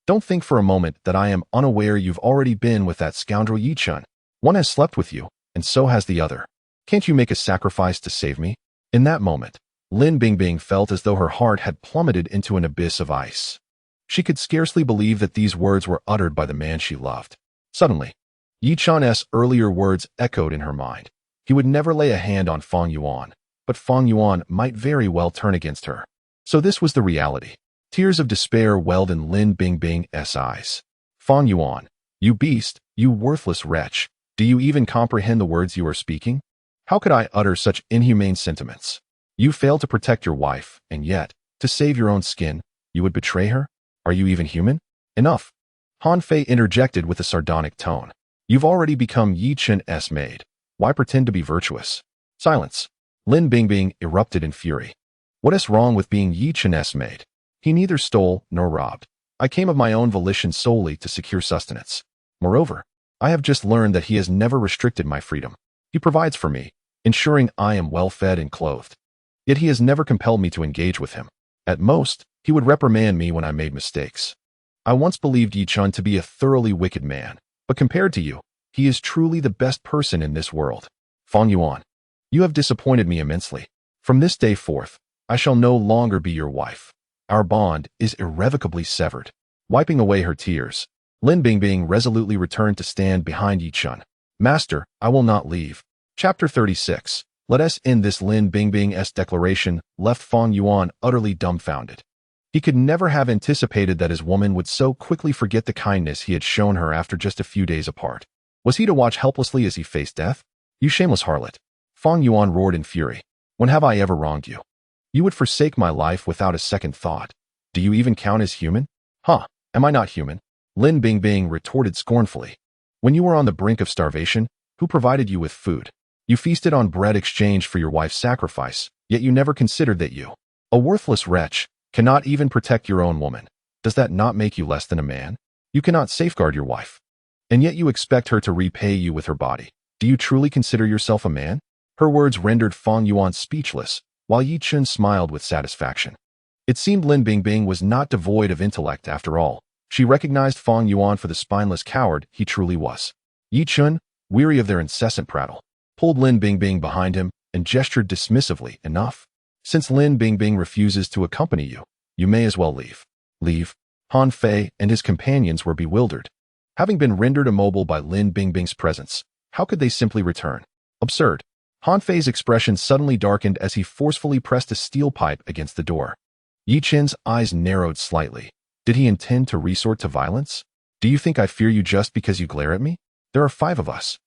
"Don't think for a moment that I am unaware you've already been with that scoundrel Yi Qin. One has slept with you, and so has the other. Can't you make a sacrifice to save me?" In that moment, Lin Bingbing felt as though her heart had plummeted into an abyss of ice. She could scarcely believe that these words were uttered by the man she loved. Suddenly, Yi Qin's earlier words echoed in her mind. He would never lay a hand on Fang Yuan, but Fang Yuan might very well turn against her. So this was the reality. Tears of despair welled in Lin Bingbing's eyes. "Fang Yuan, you beast, you worthless wretch, do you even comprehend the words you are speaking? How could I utter such inhumane sentiments? You fail to protect your wife, and yet, to save your own skin, you would betray her? Are you even human?" "Enough!" Han Fei interjected with a sardonic tone. "You've already become Yi Qin's maid. Why pretend to be virtuous?" "Silence!" Lin Bingbing erupted in fury. "What is wrong with being Yi Qin's maid? He neither stole nor robbed. I came of my own volition solely to secure sustenance. Moreover, I have just learned that he has never restricted my freedom. He provides for me, ensuring I am well fed and clothed. Yet he has never compelled me to engage with him. At most, he would reprimand me when I made mistakes. I once believed Yi Qin to be a thoroughly wicked man, but compared to you, he is truly the best person in this world. Fang Yuan, you have disappointed me immensely. From this day forth, I shall no longer be your wife. Our bond is irrevocably severed." Wiping away her tears, Lin Bingbing resolutely returned to stand behind Yi Qin. "Master, I will not leave." Chapter 36. Let us end this. Lin Bingbing's declaration left Fang Yuan utterly dumbfounded. He could never have anticipated that his woman would so quickly forget the kindness he had shown her after just a few days apart. Was he to watch helplessly as he faced death? "You shameless harlot!" Fang Yuan roared in fury. "When have I ever wronged you? You would forsake my life without a second thought. Do you even count as human?" "Huh, am I not human?" Lin Bingbing retorted scornfully. "When you were on the brink of starvation, who provided you with food? You feasted on bread exchanged for your wife's sacrifice, yet you never considered that you, a worthless wretch, cannot even protect your own woman. Does that not make you less than a man? You cannot safeguard your wife, and yet you expect her to repay you with her body. Do you truly consider yourself a man?" Her words rendered Fang Yuan speechless, while Yi Qin smiled with satisfaction. It seemed Lin Bingbing was not devoid of intellect after all. She recognized Fang Yuan for the spineless coward he truly was. Yi Qin, weary of their incessant prattle, pulled Lin Bingbing behind him and gestured dismissively. "Enough. Since Lin Bingbing refuses to accompany you, you may as well leave." "Leave?" Han Fei and his companions were bewildered. Having been rendered immobile by Lin Bingbing's presence, how could they simply return? Absurd. Han Fei's expression suddenly darkened as he forcefully pressed a steel pipe against the door. Yi Qin's eyes narrowed slightly. Did he intend to resort to violence? "Do you think I fear you just because you glare at me? There are 5 of us,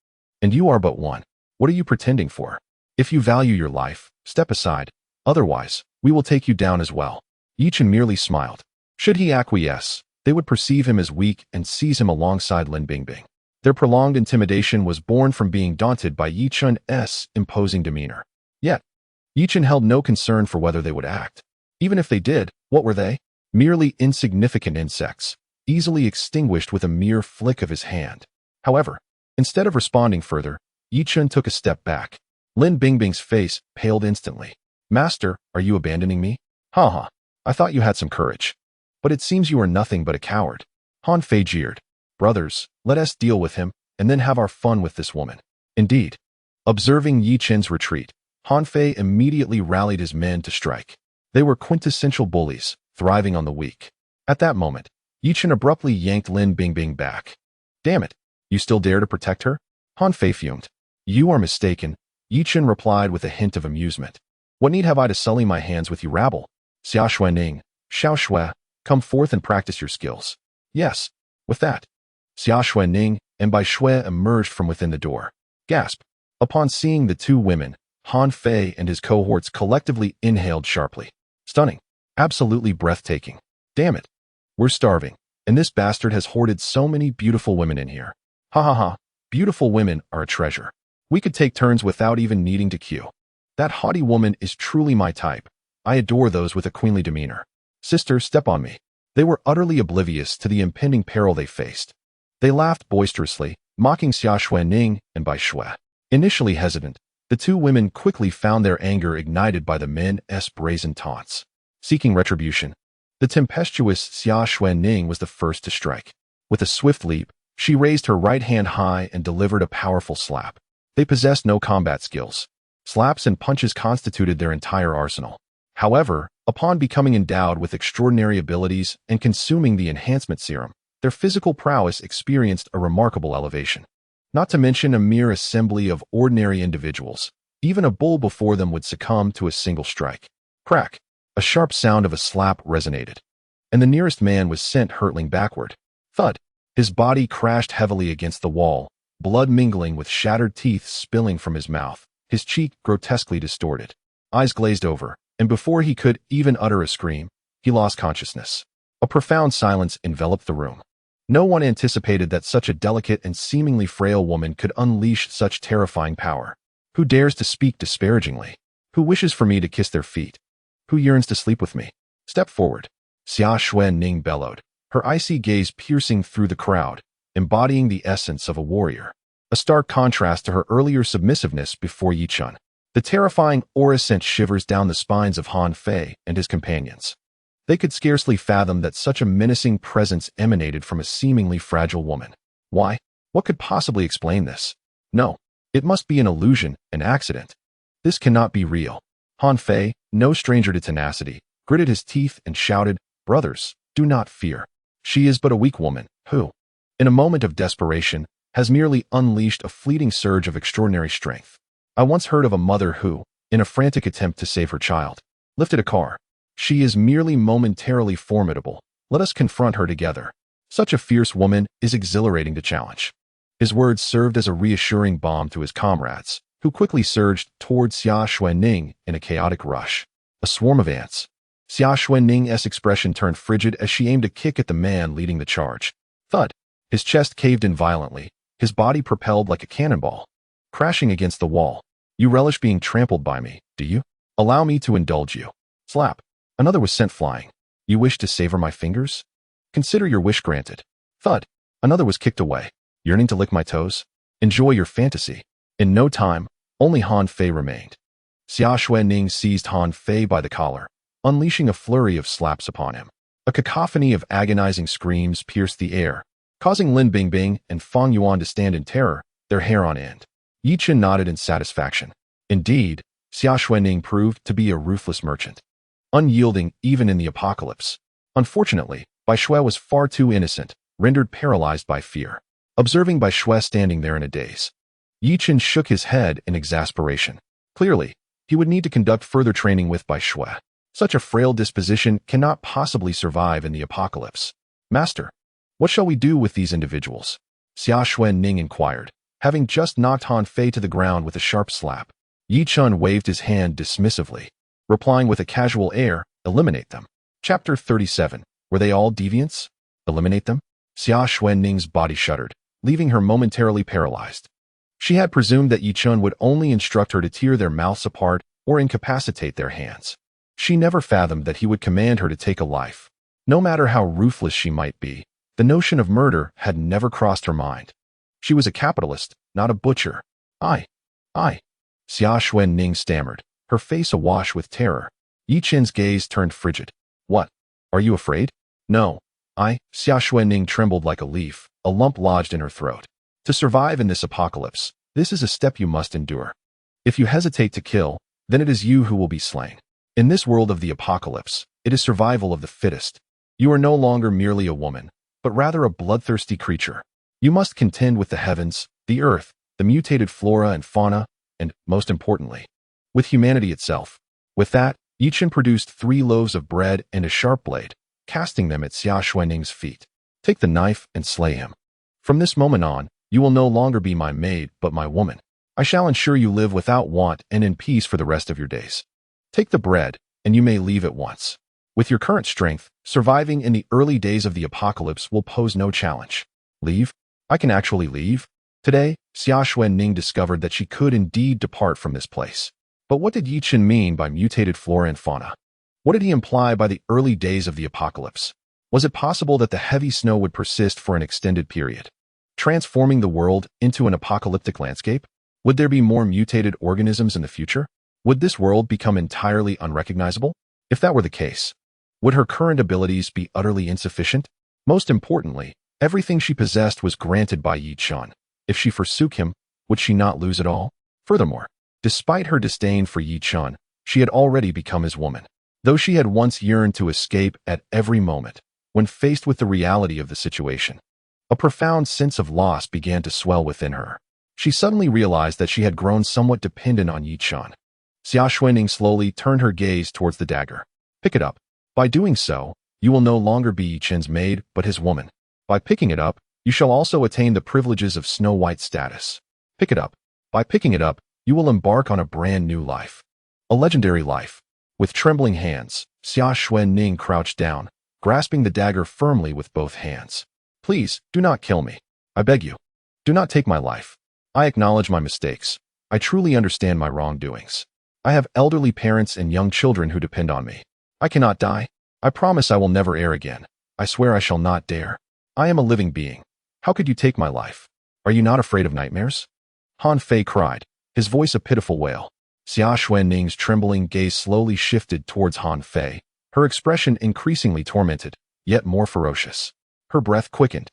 and you are but one. What are you pretending for? If you value your life, step aside. Otherwise, we will take you down as well." Yi Qin merely smiled. Should he acquiesce, They would perceive him as weak and seize him alongside Lin Bingbing. Their prolonged intimidation was born from being daunted by Yi Chun's imposing demeanor. Yet, Yi Chun held no concern for whether they would act. Even if they did, what were they? Merely insignificant insects, easily extinguished with a mere flick of his hand. However, instead of responding further, Yi Chun took a step back. Lin Bingbing's face paled instantly. Master, are you abandoning me? Ha. I thought you had some courage. But it seems you are nothing but a coward. Han Fei jeered. Brothers, let us deal with him, and then have our fun with this woman. Indeed. Observing Yi Chun's retreat, Han Fei immediately rallied his men to strike. They were quintessential bullies, thriving on the weak. At that moment, Yi Chun abruptly yanked Lin Bingbing back. Damn it, you still dare to protect her? Han Fei fumed. You are mistaken, Yi Chun replied with a hint of amusement. What need have I to sully my hands with you rabble? Xia Xuaning, Xiao Xue, come forth and practice your skills. Yes. With that, Xia Xuaning and Bai Xue emerged from within the door. Gasp. Upon seeing the two women, Han Fei and his cohorts collectively inhaled sharply. Stunning. Absolutely breathtaking. Damn it. We're starving, and this bastard has hoarded so many beautiful women in here. Ha. Beautiful women are a treasure. We could take turns without even needing to queue. That haughty woman is truly my type. I adore those with a queenly demeanor. Sister, step on me. They were utterly oblivious to the impending peril they faced. They laughed boisterously, mocking Xia Xuaning and Bai Xue. Initially hesitant, the two women quickly found their anger ignited by the men's brazen taunts. Seeking retribution, the tempestuous Xia Xuaning was the first to strike. With a swift leap, she raised her right hand high and delivered a powerful slap. They possessed no combat skills. Slaps and punches constituted their entire arsenal. However, upon becoming endowed with extraordinary abilities and consuming the enhancement serum, their physical prowess experienced a remarkable elevation. Not to mention a mere assembly of ordinary individuals, even a bull before them would succumb to a single strike. Crack! A sharp sound of a slap resonated, and the nearest man was sent hurtling backward. Thud! His body crashed heavily against the wall, blood mingling with shattered teeth spilling from his mouth, his cheek grotesquely distorted. Eyes glazed over, and before he could even utter a scream, he lost consciousness. A profound silence enveloped the room. No one anticipated that such a delicate and seemingly frail woman could unleash such terrifying power. Who dares to speak disparagingly? Who wishes for me to kiss their feet? Who yearns to sleep with me? Step forward. Xia Xuaning bellowed, her icy gaze piercing through the crowd, embodying the essence of a warrior. A stark contrast to her earlier submissiveness before Yi Chun. The terrifying aura sent shivers down the spines of Han Fei and his companions. They could scarcely fathom that such a menacing presence emanated from a seemingly fragile woman. Why? What could possibly explain this? No, it must be an illusion, an accident. This cannot be real. Han Fei, no stranger to tenacity, gritted his teeth and shouted, Brothers, do not fear. She is but a weak woman, who, in a moment of desperation, has merely unleashed a fleeting surge of extraordinary strength. I once heard of a mother who, in a frantic attempt to save her child, lifted a car. She is merely momentarily formidable. Let us confront her together. Such a fierce woman is exhilarating to challenge. His words served as a reassuring balm to his comrades, who quickly surged towards Xia Xuaning in a chaotic rush. A swarm of ants. Xia Xuaning's expression turned frigid as she aimed a kick at the man leading the charge. Thud! His chest caved in violently, his body propelled like a cannonball, crashing against the wall. You relish being trampled by me, do you? Allow me to indulge you. Slap. Another was sent flying. You wish to savor my fingers? Consider your wish granted. Thud. Another was kicked away. Yearning to lick my toes? Enjoy your fantasy. In no time, only Han Fei remained. Xia Xuaning seized Han Fei by the collar, unleashing a flurry of slaps upon him. A cacophony of agonizing screams pierced the air, causing Lin Bingbing and Fang Yuan to stand in terror, their hair on end. Yi Chun nodded in satisfaction. Indeed, Xia Xuaning proved to be a ruthless merchant, unyielding even in the apocalypse. Unfortunately, Bai Xue was far too innocent, rendered paralyzed by fear. Observing Bai Xue standing there in a daze, Yi Chun shook his head in exasperation. Clearly, he would need to conduct further training with Bai Xue. Such a frail disposition cannot possibly survive in the apocalypse. Master, what shall we do with these individuals? Xia Xuaning inquired, having just knocked Han Fei to the ground with a sharp slap. Yi Chun waved his hand dismissively, replying with a casual air, eliminate them. Chapter 37. Were they all deviants? Eliminate them? Xia Xuanning's body shuddered, leaving her momentarily paralyzed. She had presumed that Yi Chun would only instruct her to tear their mouths apart or incapacitate their hands. She never fathomed that he would command her to take a life. No matter how ruthless she might be, the notion of murder had never crossed her mind. She was a capitalist, not a butcher. I. Xia Xuanning stammered, her face awash with terror. Yi Chen's gaze turned frigid. What? Are you afraid? No. Xia Xuanning trembled like a leaf, a lump lodged in her throat. To survive in this apocalypse, this is a step you must endure. If you hesitate to kill, then it is you who will be slain. In this world of the apocalypse, it is survival of the fittest. You are no longer merely a woman, but rather a bloodthirsty creature. You must contend with the heavens, the earth, the mutated flora and fauna, and, most importantly, with humanity itself. With that, Yi Chen produced 3 loaves of bread and a sharp blade, casting them at Xia Xuanning's feet. Take the knife and slay him. From this moment on, you will no longer be my maid, but my woman. I shall ensure you live without want and in peace for the rest of your days. Take the bread, and you may leave at once. With your current strength, surviving in the early days of the apocalypse will pose no challenge. Leave? I can actually leave? Today, Xia Xuanning discovered that she could indeed depart from this place. But what did Yi Chen mean by mutated flora and fauna? What did he imply by the early days of the apocalypse? Was it possible that the heavy snow would persist for an extended period, transforming the world into an apocalyptic landscape? Would there be more mutated organisms in the future? Would this world become entirely unrecognizable? If that were the case, would her current abilities be utterly insufficient? Most importantly, everything she possessed was granted by Yi Chen. If she forsook him, would she not lose it all? Furthermore, despite her disdain for Yi Chen, she had already become his woman. Though she had once yearned to escape at every moment, when faced with the reality of the situation, a profound sense of loss began to swell within her. She suddenly realized that she had grown somewhat dependent on Yi Chen. Xia Xuanning slowly turned her gaze towards the dagger. Pick it up. By doing so, you will no longer be Yi Chen's maid, but his woman. By picking it up, you shall also attain the privileges of Snow White status. Pick it up. By picking it up, you will embark on a brand new life. A legendary life. With trembling hands, Xia Xuanning crouched down, grasping the dagger firmly with both hands. Please, do not kill me. I beg you. Do not take my life. I acknowledge my mistakes. I truly understand my wrongdoings. I have elderly parents and young children who depend on me. I cannot die. I promise I will never err again. I swear I shall not dare. I am a living being. How could you take my life? Are you not afraid of nightmares? Han Fei cried, his voice a pitiful wail. Xia Xuanning's trembling gaze slowly shifted towards Han Fei, her expression increasingly tormented, yet more ferocious. Her breath quickened,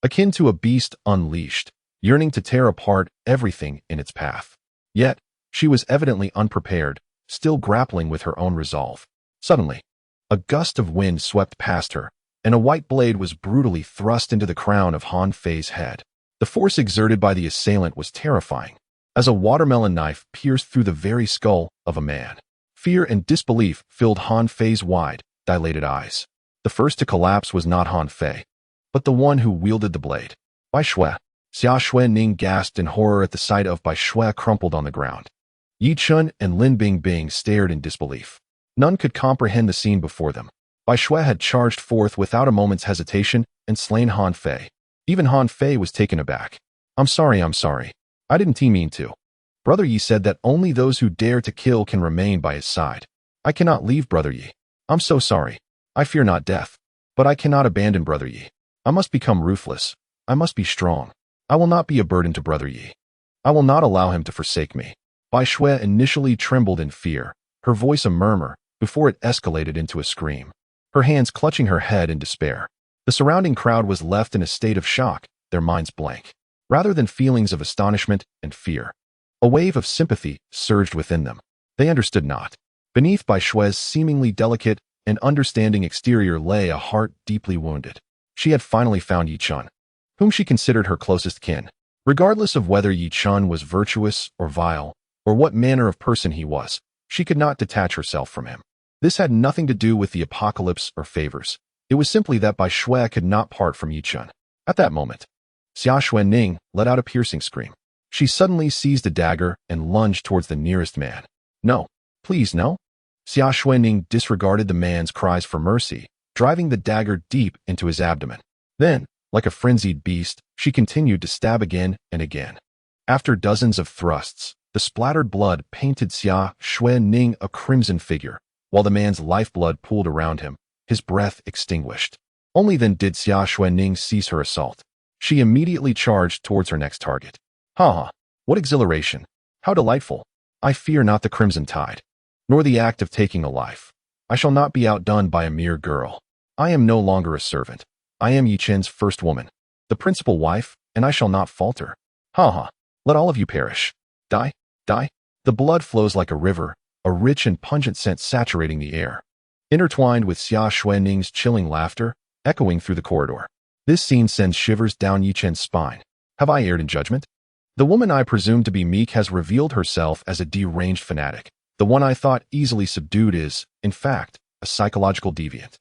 akin to a beast unleashed, yearning to tear apart everything in its path. Yet, she was evidently unprepared, still grappling with her own resolve. Suddenly, a gust of wind swept past her, and a white blade was brutally thrust into the crown of Han Fei's head. The force exerted by the assailant was terrifying, as a watermelon knife pierced through the very skull of a man. Fear and disbelief filled Han Fei's wide, dilated eyes. The first to collapse was not Han Fei, but the one who wielded the blade. Bai Shui. Xia Xuanning gasped in horror at the sight of Bai Shui crumpled on the ground. Yi Chen and Lin Bingbing stared in disbelief. None could comprehend the scene before them. Bai Shui had charged forth without a moment's hesitation and slain Han Fei. Even Han Fei was taken aback. I'm sorry. I didn't mean to. Brother Yi said that only those who dare to kill can remain by his side. I cannot leave Brother Yi. I'm so sorry. I fear not death. But I cannot abandon Brother Yi. I must become ruthless. I must be strong. I will not be a burden to Brother Yi. I will not allow him to forsake me. Bai Shui initially trembled in fear, her voice a murmur, before it escalated into a scream, her hands clutching her head in despair. The surrounding crowd was left in a state of shock, their minds blank. Rather than feelings of astonishment and fear, a wave of sympathy surged within them. They understood not. Beneath Bai Shui's seemingly delicate and understanding exterior lay a heart deeply wounded. She had finally found Yi Chen, whom she considered her closest kin. Regardless of whether Yi Chen was virtuous or vile, or what manner of person he was, she could not detach herself from him. This had nothing to do with the apocalypse or favors. It was simply that Bai Shui could not part from Yi Chen. At that moment, Xia Xuanning let out a piercing scream. She suddenly seized a dagger and lunged towards the nearest man. No, please no. Xia Xuanning disregarded the man's cries for mercy, driving the dagger deep into his abdomen. Then, like a frenzied beast, she continued to stab again and again. After dozens of thrusts, the splattered blood painted Xia Xuanning a crimson figure, while the man's lifeblood pooled around him, his breath extinguished. Only then did Xia Xuanning cease her assault. She immediately charged towards her next target. Ha! What exhilaration! How delightful! I fear not the crimson tide, nor the act of taking a life. I shall not be outdone by a mere girl. I am no longer a servant. I am Yi Chen's first woman, the principal wife, and I shall not falter. Ha ha! Let all of you perish. Die, die. The blood flows like a river, a rich and pungent scent saturating the air, intertwined with Xia Xuanning's chilling laughter, echoing through the corridor. This scene sends shivers down Yi Chen's spine. Have I erred in judgment? The woman I presumed to be meek has revealed herself as a deranged fanatic. The one I thought easily subdued is, in fact, a psychological deviant.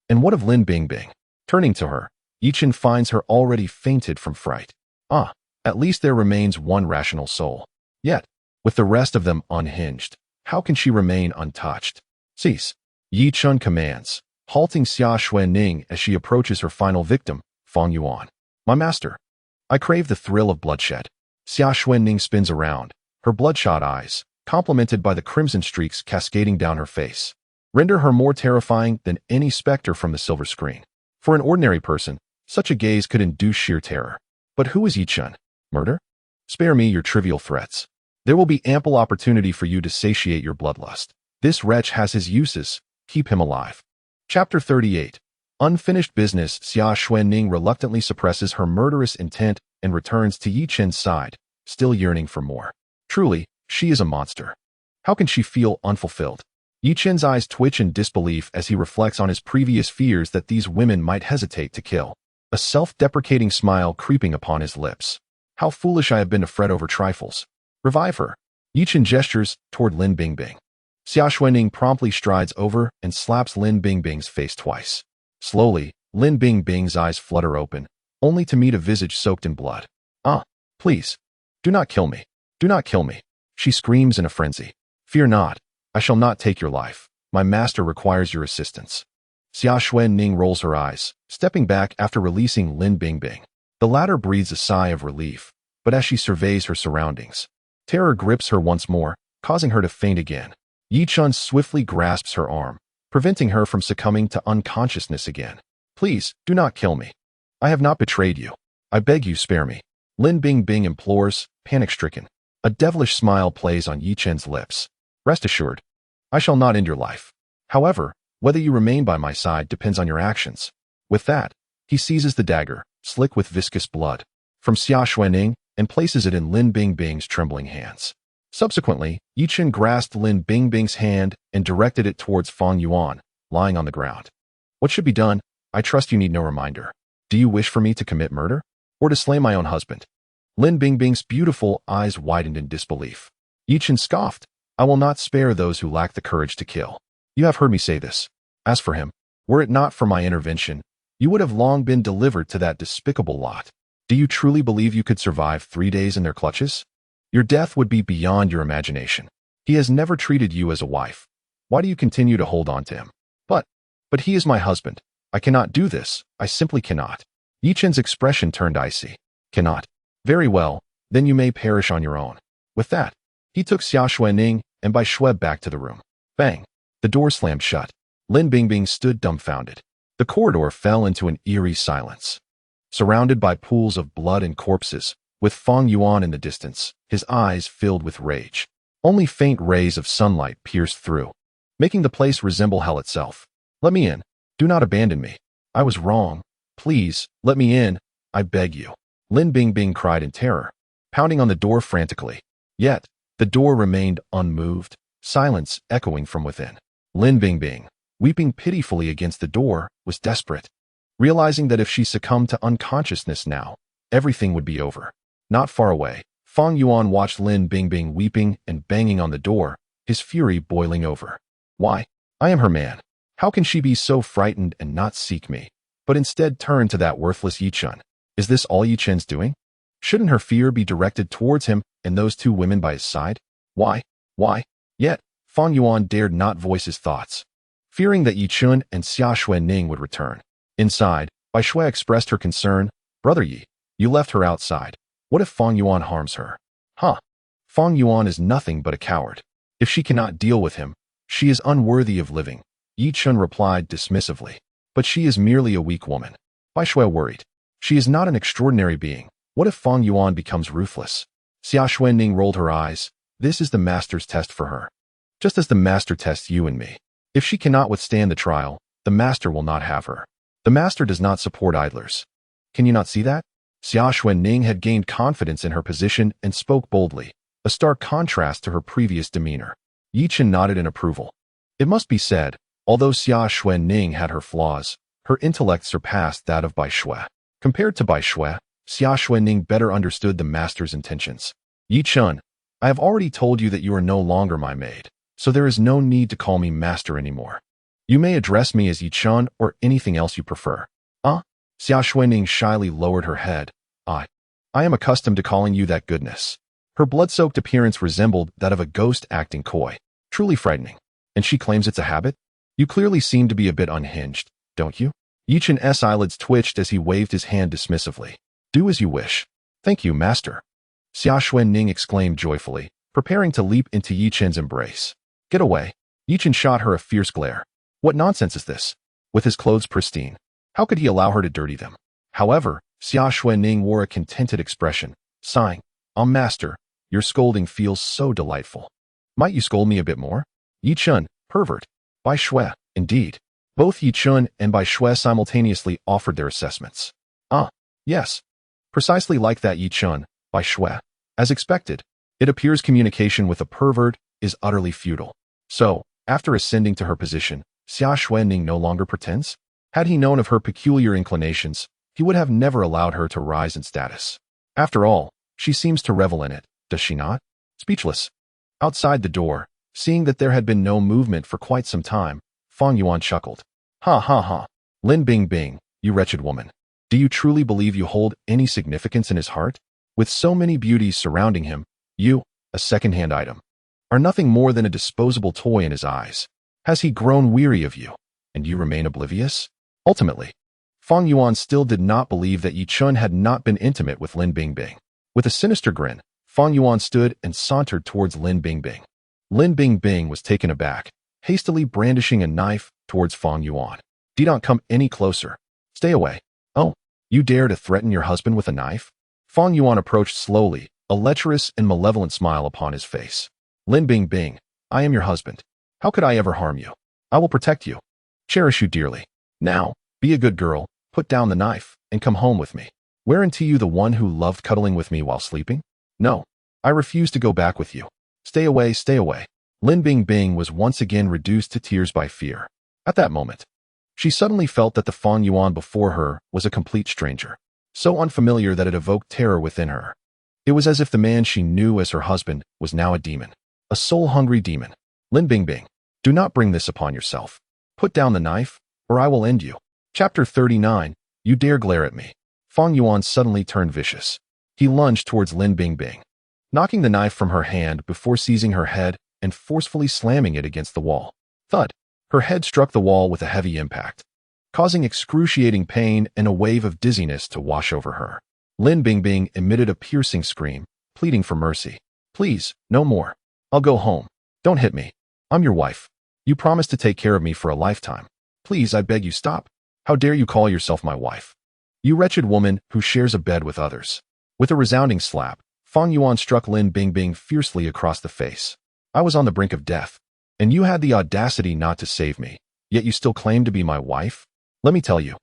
And what of Lin Bingbing? Turning to her, Yi Chen finds her already fainted from fright. Ah, at least there remains one rational soul. Yet, with the rest of them unhinged, how can she remain untouched? Cease. Yi Chen commands, halting Xia Xuanning as she approaches her final victim, Fang Yuan. My master. I crave the thrill of bloodshed. Xia Xuanning spins around, her bloodshot eyes, complemented by the crimson streaks cascading down her face, render her more terrifying than any specter from the silver screen. For an ordinary person, such a gaze could induce sheer terror. But who is Yi Chen? Murder? Spare me your trivial threats. There will be ample opportunity for you to satiate your bloodlust. This wretch has his uses. Keep him alive. Chapter 38. Unfinished business. Xia Xuanning reluctantly suppresses her murderous intent and returns to Yi Chen's side, still yearning for more. Truly, she is a monster. How can she feel unfulfilled? Yi Chen's eyes twitch in disbelief as he reflects on his previous fears that these women might hesitate to kill, a self-deprecating smile creeping upon his lips. How foolish I have been to fret over trifles. Revive her. Yi Chen gestures toward Lin Bingbing. Xia Xuanning promptly strides over and slaps Lin Bingbing's face twice. Slowly, Lin Bingbing's eyes flutter open, only to meet a visage soaked in blood. Ah, please. Do not kill me. Do not kill me. She screams in a frenzy. Fear not. I shall not take your life. My master requires your assistance. Xia Xuanning rolls her eyes, stepping back after releasing Lin Bingbing. The latter breathes a sigh of relief, but as she surveys her surroundings, terror grips her once more, causing her to faint again. Yi Chen swiftly grasps her arm, preventing her from succumbing to unconsciousness again. Please, do not kill me. I have not betrayed you. I beg you spare me. Lin Bingbing implores, panic-stricken. A devilish smile plays on Yi Chen's lips. Rest assured, I shall not end your life. However, whether you remain by my side depends on your actions. With that, he seizes the dagger, slick with viscous blood, from Xia Xuanning and places it in Lin Bingbing's trembling hands. Subsequently, Yi Chen grasped Lin Bingbing's hand and directed it towards Fang Yuan, lying on the ground. What should be done? I trust you need no reminder. Do you wish for me to commit murder? Or to slay my own husband? Lin Bingbing's beautiful eyes widened in disbelief. Yi Chen scoffed. I will not spare those who lack the courage to kill. You have heard me say this. As for him, were it not for my intervention, you would have long been delivered to that despicable lot. Do you truly believe you could survive 3 days in their clutches? Your death would be beyond your imagination. He has never treated you as a wife. Why do you continue to hold on to him? But he is my husband. I cannot do this. I simply cannot. Yi Chen's expression turned icy. Cannot. Very well, then you may perish on your own. With that, he took Xia Xuanning and by Schweb back to the room. Bang! The door slammed shut. Lin Bingbing stood dumbfounded. The corridor fell into an eerie silence. Surrounded by pools of blood and corpses, with Fang Yuan in the distance, his eyes filled with rage. Only faint rays of sunlight pierced through, making the place resemble hell itself. Let me in. Do not abandon me. I was wrong. Please, let me in. I beg you. Lin Bingbing cried in terror, pounding on the door frantically. Yet, the door remained unmoved, silence echoing from within. Lin Bingbing, weeping pitifully against the door, was desperate, realizing that if she succumbed to unconsciousness now, everything would be over. Not far away, Fang Yuan watched Lin Bingbing weeping and banging on the door, his fury boiling over. Why? I am her man. How can she be so frightened and not seek me, but instead turn to that worthless Yi Chen? Is this all Yi Chen's doing? Shouldn't her fear be directed towards him and those 2 women by his side? Why? Yet, Fang Yuan dared not voice his thoughts, fearing that Yi Chen and Xia Xuanning would return. Inside, Bai Shui expressed her concern. Brother Yi, you left her outside. What if Fang Yuan harms her? Huh? Fang Yuan is nothing but a coward. If she cannot deal with him, she is unworthy of living. Yi Chun replied dismissively. But she is merely a weak woman. Bai Shui worried. She is not an extraordinary being. What if Fang Yuan becomes ruthless? Xia Xuanning rolled her eyes. This is the master's test for her. Just as the master tests you and me. If she cannot withstand the trial, the master will not have her. The master does not support idlers. Can you not see that? Xia Xuanning had gained confidence in her position and spoke boldly, a stark contrast to her previous demeanor. Yi Chen nodded in approval. It must be said, although Xia Xuanning had her flaws, her intellect surpassed that of Bai Shui. Compared to Bai Shui, Xia Xuanning better understood the master's intentions. Yi Chun, I have already told you that you are no longer my maid, so there is no need to call me master anymore. You may address me as Yi Chun or anything else you prefer. Xia Xuanning shyly lowered her head. I am accustomed to calling you that goodness. Her blood-soaked appearance resembled that of a ghost acting coy. Truly frightening. And she claims it's a habit? You clearly seem to be a bit unhinged, don't you? Yi Chun's eyelids twitched as he waved his hand dismissively. Do as you wish. Thank you, master. Xia Xuanning exclaimed joyfully, preparing to leap into Yi Chun's embrace. Get away. Yi Chun shot her a fierce glare. What nonsense is this? With his clothes pristine, how could he allow her to dirty them? However, Xia Xuanning wore a contented expression, sighing, master, your scolding feels so delightful. Might you scold me a bit more? Yi Chun, pervert. Bai Shui, indeed. Both Yi Chun and Bai Shui simultaneously offered their assessments. Yes. Precisely like that, Yi Chun, Bai Shui. As expected, it appears communication with a pervert is utterly futile. So, after ascending to her position, Xia Xuanning no longer pretends? Had he known of her peculiar inclinations, he would have never allowed her to rise in status. After all, she seems to revel in it, does she not? Speechless. Outside the door, seeing that there had been no movement for quite some time, Fang Yuan chuckled. Ha ha ha. Lin Bingbing, you wretched woman. Do you truly believe you hold any significance in his heart? With so many beauties surrounding him, you, a second-hand item, are nothing more than a disposable toy in his eyes. Has he grown weary of you, and you remain oblivious? Ultimately, Fang Yuan still did not believe that Yi Chun had not been intimate with Lin Bingbing. With a sinister grin, Fang Yuan stood and sauntered towards Lin Bingbing. Lin Bingbing was taken aback, hastily brandishing a knife towards Fang Yuan. Don't come any closer. Stay away. Oh, you dare to threaten your husband with a knife? Fang Yuan approached slowly, a lecherous and malevolent smile upon his face. Lin Bingbing, I am your husband. How could I ever harm you? I will protect you. Cherish you dearly. Now, be a good girl, put down the knife, and come home with me. Weren't you the one who loved cuddling with me while sleeping? No, I refuse to go back with you. Stay away, stay away. Lin Bingbing was once again reduced to tears by fear. At that moment, she suddenly felt that the Fang Yuan before her was a complete stranger, so unfamiliar that it evoked terror within her. It was as if the man she knew as her husband was now a demon, a soul-hungry demon. Lin Bingbing, do not bring this upon yourself. Put down the knife, or I will end you. Chapter 39, You Dare Glare at Me. Fang Yuan suddenly turned vicious. He lunged towards Lin Bingbing, knocking the knife from her hand before seizing her head and forcefully slamming it against the wall. Thud! Her head struck the wall with a heavy impact, causing excruciating pain and a wave of dizziness to wash over her. Lin Bingbing emitted a piercing scream, pleading for mercy. Please, no more. I'll go home. Don't hit me. I'm your wife. You promised to take care of me for a lifetime. Please, I beg you, stop. How dare you call yourself my wife? You wretched woman who shares a bed with others. With a resounding slap, Fang Yuan struck Lin Bingbing fiercely across the face. I was on the brink of death, and you had the audacity not to save me, yet you still claim to be my wife? Let me tell you,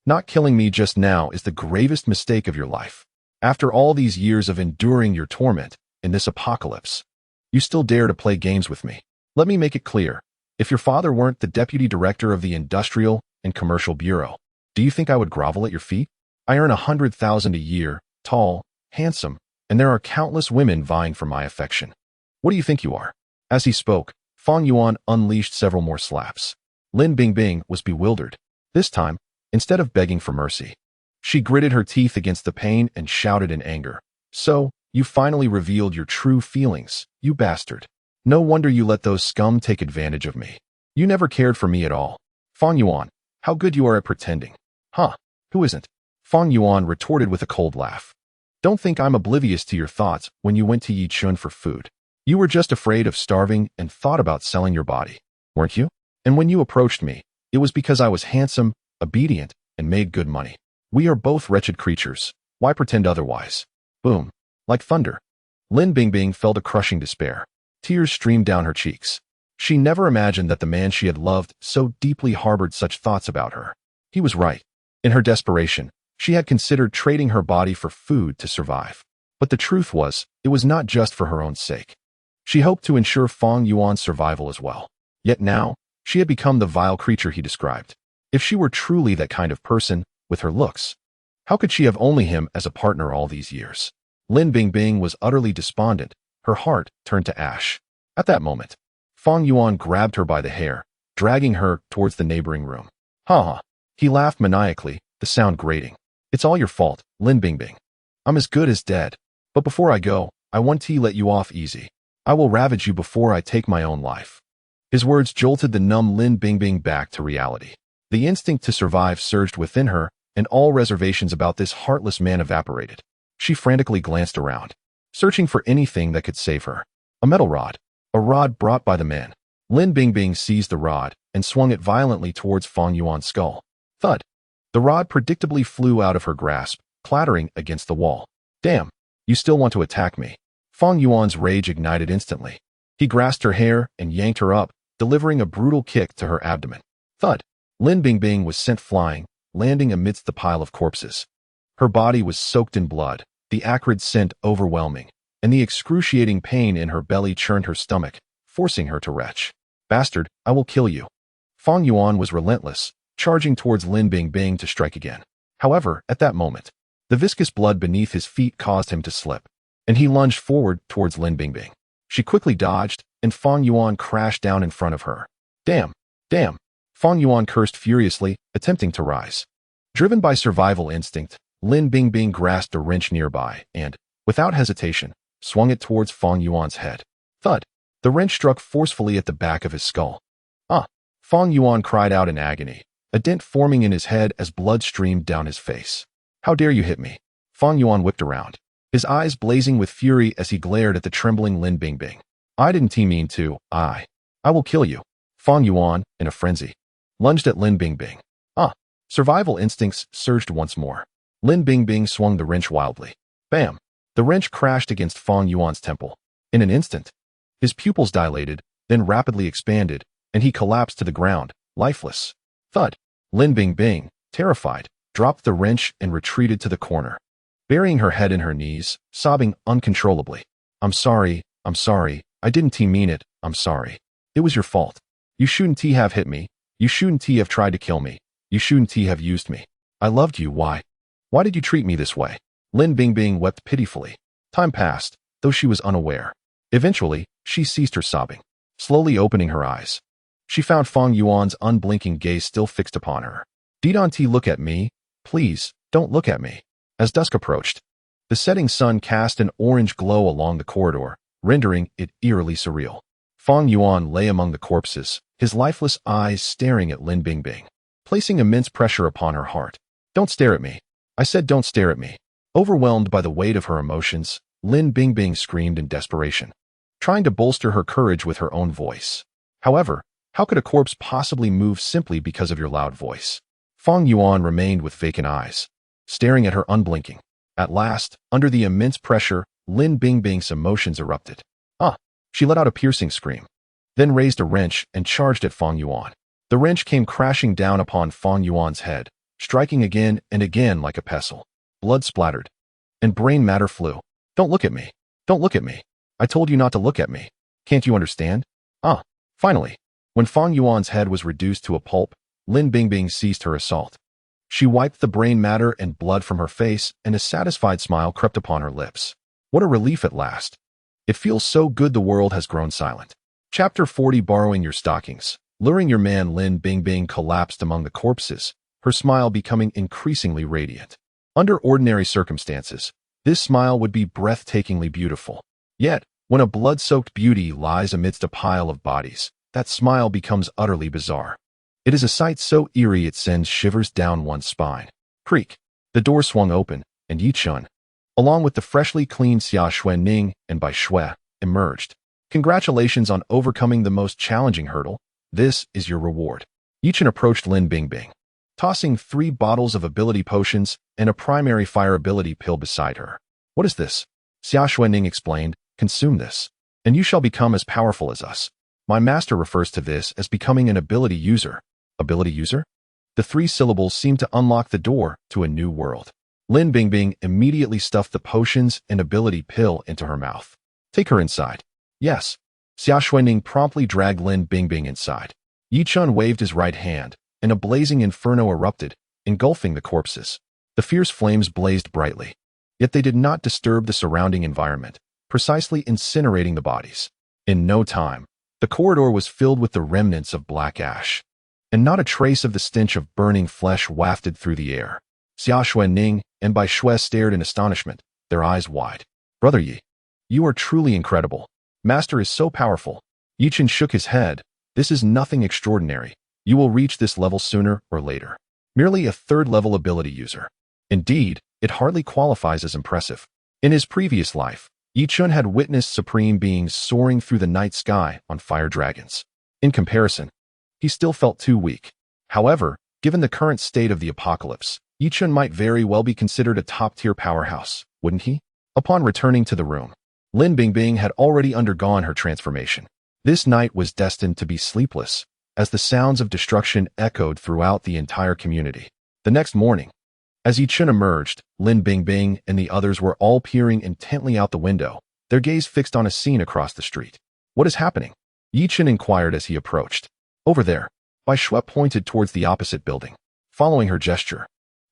not killing me just now is the gravest mistake of your life. After all these years of enduring your torment in this apocalypse, you still dare to play games with me. Let me make it clear. If your father weren't the deputy director of the Industrial and Commercial Bureau, do you think I would grovel at your feet? I earn 100,000 a year, tall, handsome, and there are countless women vying for my affection. What do you think you are? As he spoke, Fang Yuan unleashed several more slaps. Lin Bingbing was bewildered. This time, instead of begging for mercy, she gritted her teeth against the pain and shouted in anger. So, you finally revealed your true feelings, you bastard. No wonder you let those scum take advantage of me. You never cared for me at all. Fang Yuan, how good you are at pretending. Huh. Who isn't? Fang Yuan retorted with a cold laugh. Don't think I'm oblivious to your thoughts when you went to Yi Chun for food. You were just afraid of starving and thought about selling your body, weren't you? And when you approached me, it was because I was handsome, obedient, and made good money. We are both wretched creatures. Why pretend otherwise? Boom. Like thunder. Lin Bingbing felt a crushing despair. Tears streamed down her cheeks. She never imagined that the man she had loved so deeply harbored such thoughts about her. He was right. In her desperation, she had considered trading her body for food to survive. But the truth was, it was not just for her own sake. She hoped to ensure Fang Yuan's survival as well. Yet now, she had become the vile creature he described. If she were truly that kind of person, with her looks, how could she have only him as a partner all these years? Lin Bingbing was utterly despondent. Her heart turned to ash. At that moment, Fang Yuan grabbed her by the hair, dragging her towards the neighboring room. Ha ha. He laughed maniacally, the sound grating. It's all your fault, Lin Bingbing. I'm as good as dead. But before I go, I want to let you off easy. I will ravage you before I take my own life. His words jolted the numb Lin Bingbing back to reality. The instinct to survive surged within her, and all reservations about this heartless man evaporated. She frantically glanced around, searching for anything that could save her. A metal rod. A rod brought by the man. Lin Bingbing seized the rod and swung it violently towards Fang Yuan's skull. Thud. The rod predictably flew out of her grasp, clattering against the wall. Damn, you still want to attack me. Fang Yuan's rage ignited instantly. He grasped her hair and yanked her up, delivering a brutal kick to her abdomen. Thud. Lin Bingbing was sent flying, landing amidst the pile of corpses. Her body was soaked in blood, the acrid scent overwhelming, and the excruciating pain in her belly churned her stomach, forcing her to retch. Bastard, I will kill you. Fang Yuan was relentless, charging towards Lin Bingbing to strike again. However, at that moment, the viscous blood beneath his feet caused him to slip, and he lunged forward towards Lin Bingbing. She quickly dodged, and Fang Yuan crashed down in front of her. Damn! Damn! Fang Yuan cursed furiously, attempting to rise. Driven by survival instinct, Lin Bingbing grasped a wrench nearby and, without hesitation, swung it towards Fang Yuan's head. Thud! The wrench struck forcefully at the back of his skull. Ah! Fang Yuan cried out in agony, a dent forming in his head as blood streamed down his face. How dare you hit me? Fang Yuan whipped around, his eyes blazing with fury as he glared at the trembling Lin Bingbing. I didn't mean to, I will kill you. Fang Yuan, in a frenzy, lunged at Lin Bingbing. Ah! Survival instincts surged once more. Lin Bingbing swung the wrench wildly. Bam! The wrench crashed against Fang Yuan's temple. In an instant, his pupils dilated, then rapidly expanded, and he collapsed to the ground, lifeless. Thud! Lin Bingbing, terrified, dropped the wrench and retreated to the corner, burying her head in her knees, sobbing uncontrollably. I'm sorry, I didn't mean it, I'm sorry. It was your fault. You shouldn't have hit me, you shouldn't have tried to kill me, you shouldn't have used me. I loved you, why? Why did you treat me this way? Lin Bingbing wept pitifully. Time passed, though she was unaware. Eventually, she ceased her sobbing, slowly opening her eyes. She found Fang Yuan's unblinking gaze still fixed upon her. Don't look at me, please, don't look at me. As dusk approached, the setting sun cast an orange glow along the corridor, rendering it eerily surreal. Fang Yuan lay among the corpses, his lifeless eyes staring at Lin Bingbing, placing immense pressure upon her heart. Don't stare at me. I said don't stare at me. Overwhelmed by the weight of her emotions, Lin Bingbing screamed in desperation, trying to bolster her courage with her own voice. However, how could a corpse possibly move simply because of your loud voice? Fang Yuan remained with vacant eyes, staring at her unblinking. At last, under the immense pressure, Lin Bingbing's emotions erupted. Ah! She let out a piercing scream, then raised a wrench and charged at Fang Yuan. The wrench came crashing down upon Fang Yuan's head, striking again and again like a pestle. Blood splattered, and brain matter flew. Don't look at me. Don't look at me. I told you not to look at me. Can't you understand? Ah! Finally, when Fang Yuan's head was reduced to a pulp, Lin Bingbing ceased her assault. She wiped the brain matter and blood from her face, and a satisfied smile crept upon her lips. What a relief at last. It feels so good the world has grown silent. Chapter 40. Borrowing your stockings. Luring your man. Lin Bingbing collapsed among the corpses, her smile becoming increasingly radiant. Under ordinary circumstances, this smile would be breathtakingly beautiful. Yet, when a blood-soaked beauty lies amidst a pile of bodies, that smile becomes utterly bizarre. It is a sight so eerie it sends shivers down one's spine. Creak. The door swung open, and Yi Chun, along with the freshly cleaned Xia Xuanning and Bai Shui, emerged. Congratulations on overcoming the most challenging hurdle. This is your reward. Yi Chun approached Lin Bingbing, tossing 3 bottles of ability potions and a primary fire ability pill beside her. What is this? Xia Xuanning explained. Consume this, and you shall become as powerful as us. My master refers to this as becoming an ability user. Ability user? The 3 syllables seemed to unlock the door to a new world. Lin Bingbing immediately stuffed the potions and ability pill into her mouth. Take her inside. Yes. Xia Xuanning promptly dragged Lin Bingbing inside. Yi Chun waved his right hand, and a blazing inferno erupted, engulfing the corpses. The fierce flames blazed brightly, yet they did not disturb the surrounding environment, precisely incinerating the bodies. In no time, the corridor was filled with the remnants of black ash, and not a trace of the stench of burning flesh wafted through the air. Xia Xuanning and Bai Shui stared in astonishment, their eyes wide. Brother Yi, you are truly incredible. Master is so powerful. Yi Chun shook his head. This is nothing extraordinary. You will reach this level sooner or later. Merely a 3rd-level ability user. Indeed, it hardly qualifies as impressive. In his previous life, Yi Chun had witnessed supreme beings soaring through the night sky on fire dragons. In comparison, he still felt too weak. However, given the current state of the apocalypse, Yi Chun might very well be considered a top-tier powerhouse, wouldn't he? Upon returning to the room, Lin Bingbing had already undergone her transformation. This night was destined to be sleepless, as the sounds of destruction echoed throughout the entire community. The next morning, as Yi Chun emerged, Lin Bingbing and the others were all peering intently out the window, their gaze fixed on a scene across the street. What is happening? Yi Chun inquired as he approached. Over there. Bai Shui pointed towards the opposite building. Following her gesture,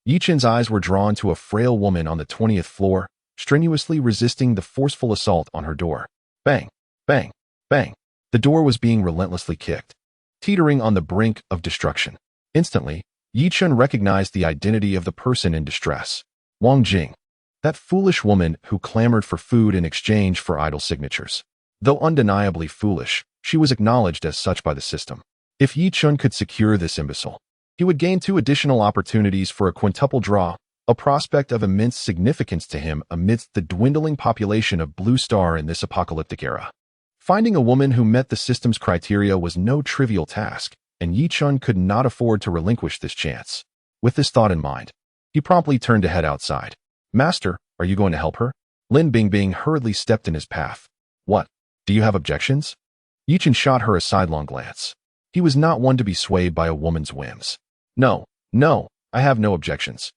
Yi Chun's eyes were drawn to a frail woman on the 20th floor, strenuously resisting the forceful assault on her door. Bang, bang, bang. The door was being relentlessly kicked, teetering on the brink of destruction. Instantly, Yi Chun recognized the identity of the person in distress. Wang Jing, that foolish woman who clamored for food in exchange for idle signatures. Though undeniably foolish, she was acknowledged as such by the system. If Yi Chun could secure this imbecile, he would gain 2 additional opportunities for a quintuple draw, a prospect of immense significance to him amidst the dwindling population of Blue Star in this apocalyptic era. Finding a woman who met the system's criteria was no trivial task, and Yi Chun could not afford to relinquish this chance. With this thought in mind, he promptly turned to head outside. Master, are you going to help her? Lin Bingbing hurriedly stepped in his path. What? Do you have objections? Yi Chun shot her a sidelong glance. He was not one to be swayed by a woman's whims. No, I have no objections.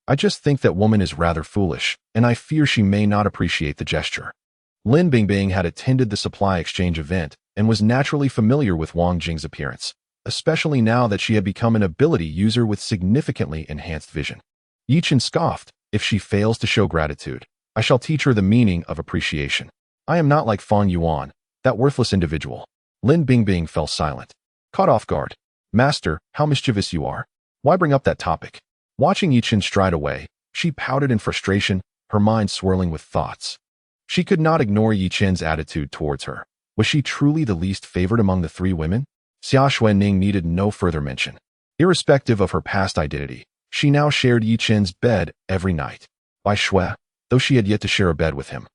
I just think that woman is rather foolish, and I fear she may not appreciate the gesture. Lin Bingbing had attended the supply exchange event and was naturally familiar with Wang Jing's appearance, especially now that she had become an ability user with significantly enhanced vision. Yi Chun scoffed. If she fails to show gratitude, I shall teach her the meaning of appreciation. I am not like Fang Yuan, that worthless individual. Lin Bingbing fell silent, caught off guard. Master, how mischievous you are. Why bring up that topic? Watching Yi Chun stride away, she pouted in frustration, her mind swirling with thoughts. She could not ignore Yi Chun's attitude towards her. Was she truly the least favored among the 3 women? Xia Xuanning needed no further mention. Irrespective of her past identity, she now shared Yi Chun's bed every night. Bai Shui, though she had yet to share a bed with him,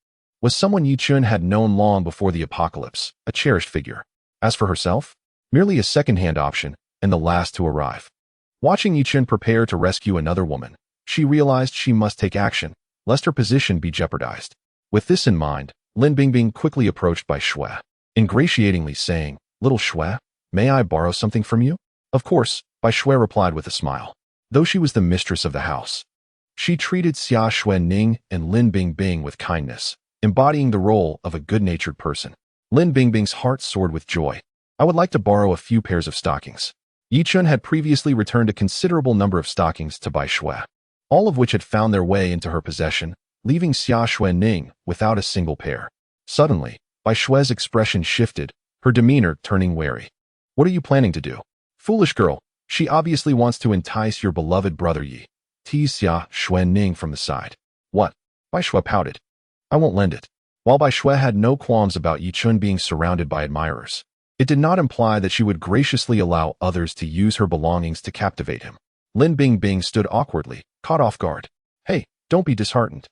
was someone Yi Chun had known long before the apocalypse, a cherished figure. As for herself, merely a second-hand option, and the last to arrive. Watching Yi Chun prepare to rescue another woman, she realized she must take action, lest her position be jeopardized. With this in mind, Lin Bingbing quickly approached Bai Shui, ingratiatingly saying, Little Shui, may I borrow something from you? Of course, Bai Shui replied with a smile. Though she was the mistress of the house, she treated Xia Xuanning and Lin Bingbing with kindness, embodying the role of a good-natured person. Lin Bingbing's heart soared with joy. I would like to borrow a few pairs of stockings. Yi Chun had previously returned a considerable number of stockings to Bai Shui, all of which had found their way into her possession, leaving Xia Xuanning without a single pair. Suddenly, Bai Shui's expression shifted, her demeanor turning wary. What are you planning to do? Foolish girl, she obviously wants to entice your beloved brother Yi. Teased Xia Xuanning from the side. What? Bai Shui pouted. I won't lend it. While Bai Shui had no qualms about Yi Chun being surrounded by admirers, it did not imply that she would graciously allow others to use her belongings to captivate him. Lin Bingbing stood awkwardly, caught off guard. Hey, don't be disheartened.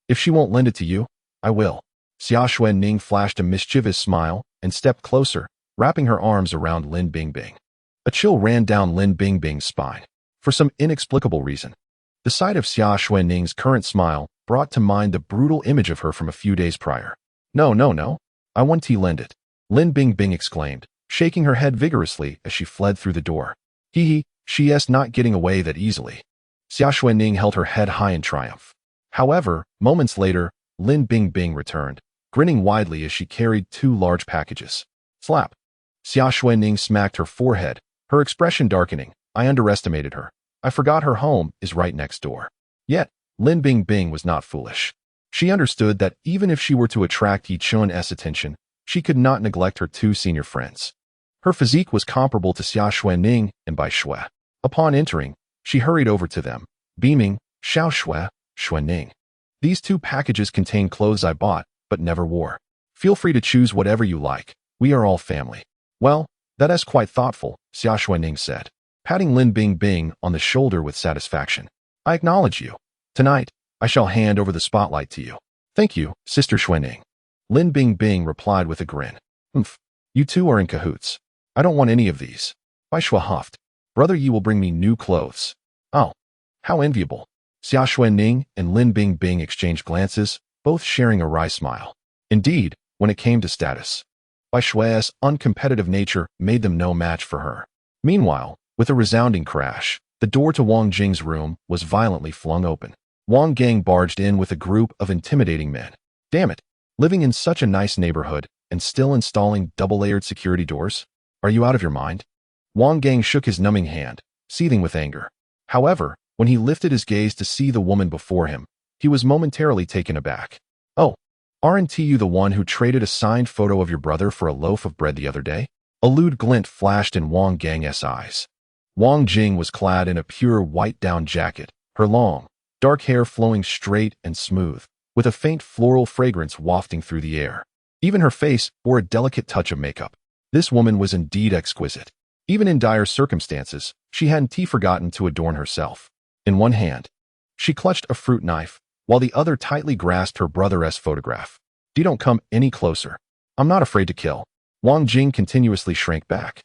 If she won't lend it to you, I will. Xia Xuanning flashed a mischievous smile and stepped closer, wrapping her arms around Lin Bingbing. A chill ran down Lin Bingbing's spine. For some inexplicable reason, the sight of Xia Xuanning's current smile brought to mind the brutal image of her from a few days prior. No. I want to lend it. Lin Bingbing exclaimed, shaking her head vigorously as she fled through the door. She's not getting away that easily. Xia Xuanning held her head high in triumph. However, moments later, Lin Bingbing returned, grinning widely as she carried 2 large packages. Slap. Xia Xuanning smacked her forehead, her expression darkening. I underestimated her. I forgot her home is right next door. Yet, Lin Bingbing was not foolish. She understood that even if she were to attract Yi Chun's attention, she could not neglect her 2 senior friends. Her physique was comparable to Xia Xuanning and Bai Shui. Upon entering, she hurried over to them, beaming, Xiao Shui, Xuanning. These 2 packages contain clothes I bought, but never wore. Feel free to choose whatever you like. We are all family. Well, that is quite thoughtful, Xia Xuanning said, patting Lin Bingbing on the shoulder with satisfaction. I acknowledge you. Tonight, I shall hand over the spotlight to you. Thank you, Sister Xuanning. Lin Bingbing replied with a grin. You 2 are in cahoots. I don't want any of these. Bai Shui huffed. Brother Yi will bring me new clothes. Oh, how enviable. Xia Xuanning and Lin Bingbing exchanged glances, both sharing a wry smile. Indeed, when it came to status, Bai Shui's uncompetitive nature made them no match for her. Meanwhile, with a resounding crash, the door to Wang Jing's room was violently flung open. Wang Gang barged in with a group of intimidating men. Damn it, living in such a nice neighborhood and still installing double-layered security doors? Are you out of your mind? Wang Gang shook his numbing hand, seething with anger. However, when he lifted his gaze to see the woman before him, he was momentarily taken aback. Oh, aren't you the one who traded a signed photo of your brother for a loaf of bread the other day? A lewd glint flashed in Wang Gang's eyes. Wang Jing was clad in a pure white down jacket, her long, dark hair flowing straight and smooth, with a faint floral fragrance wafting through the air. Even her face bore a delicate touch of makeup. This woman was indeed exquisite. Even in dire circumstances, she hadn't forgotten to adorn herself. In one hand, she clutched a fruit knife, while the other tightly grasped her brother's photograph. Don't come any closer. I'm not afraid to kill. Wang Jing continuously shrank back,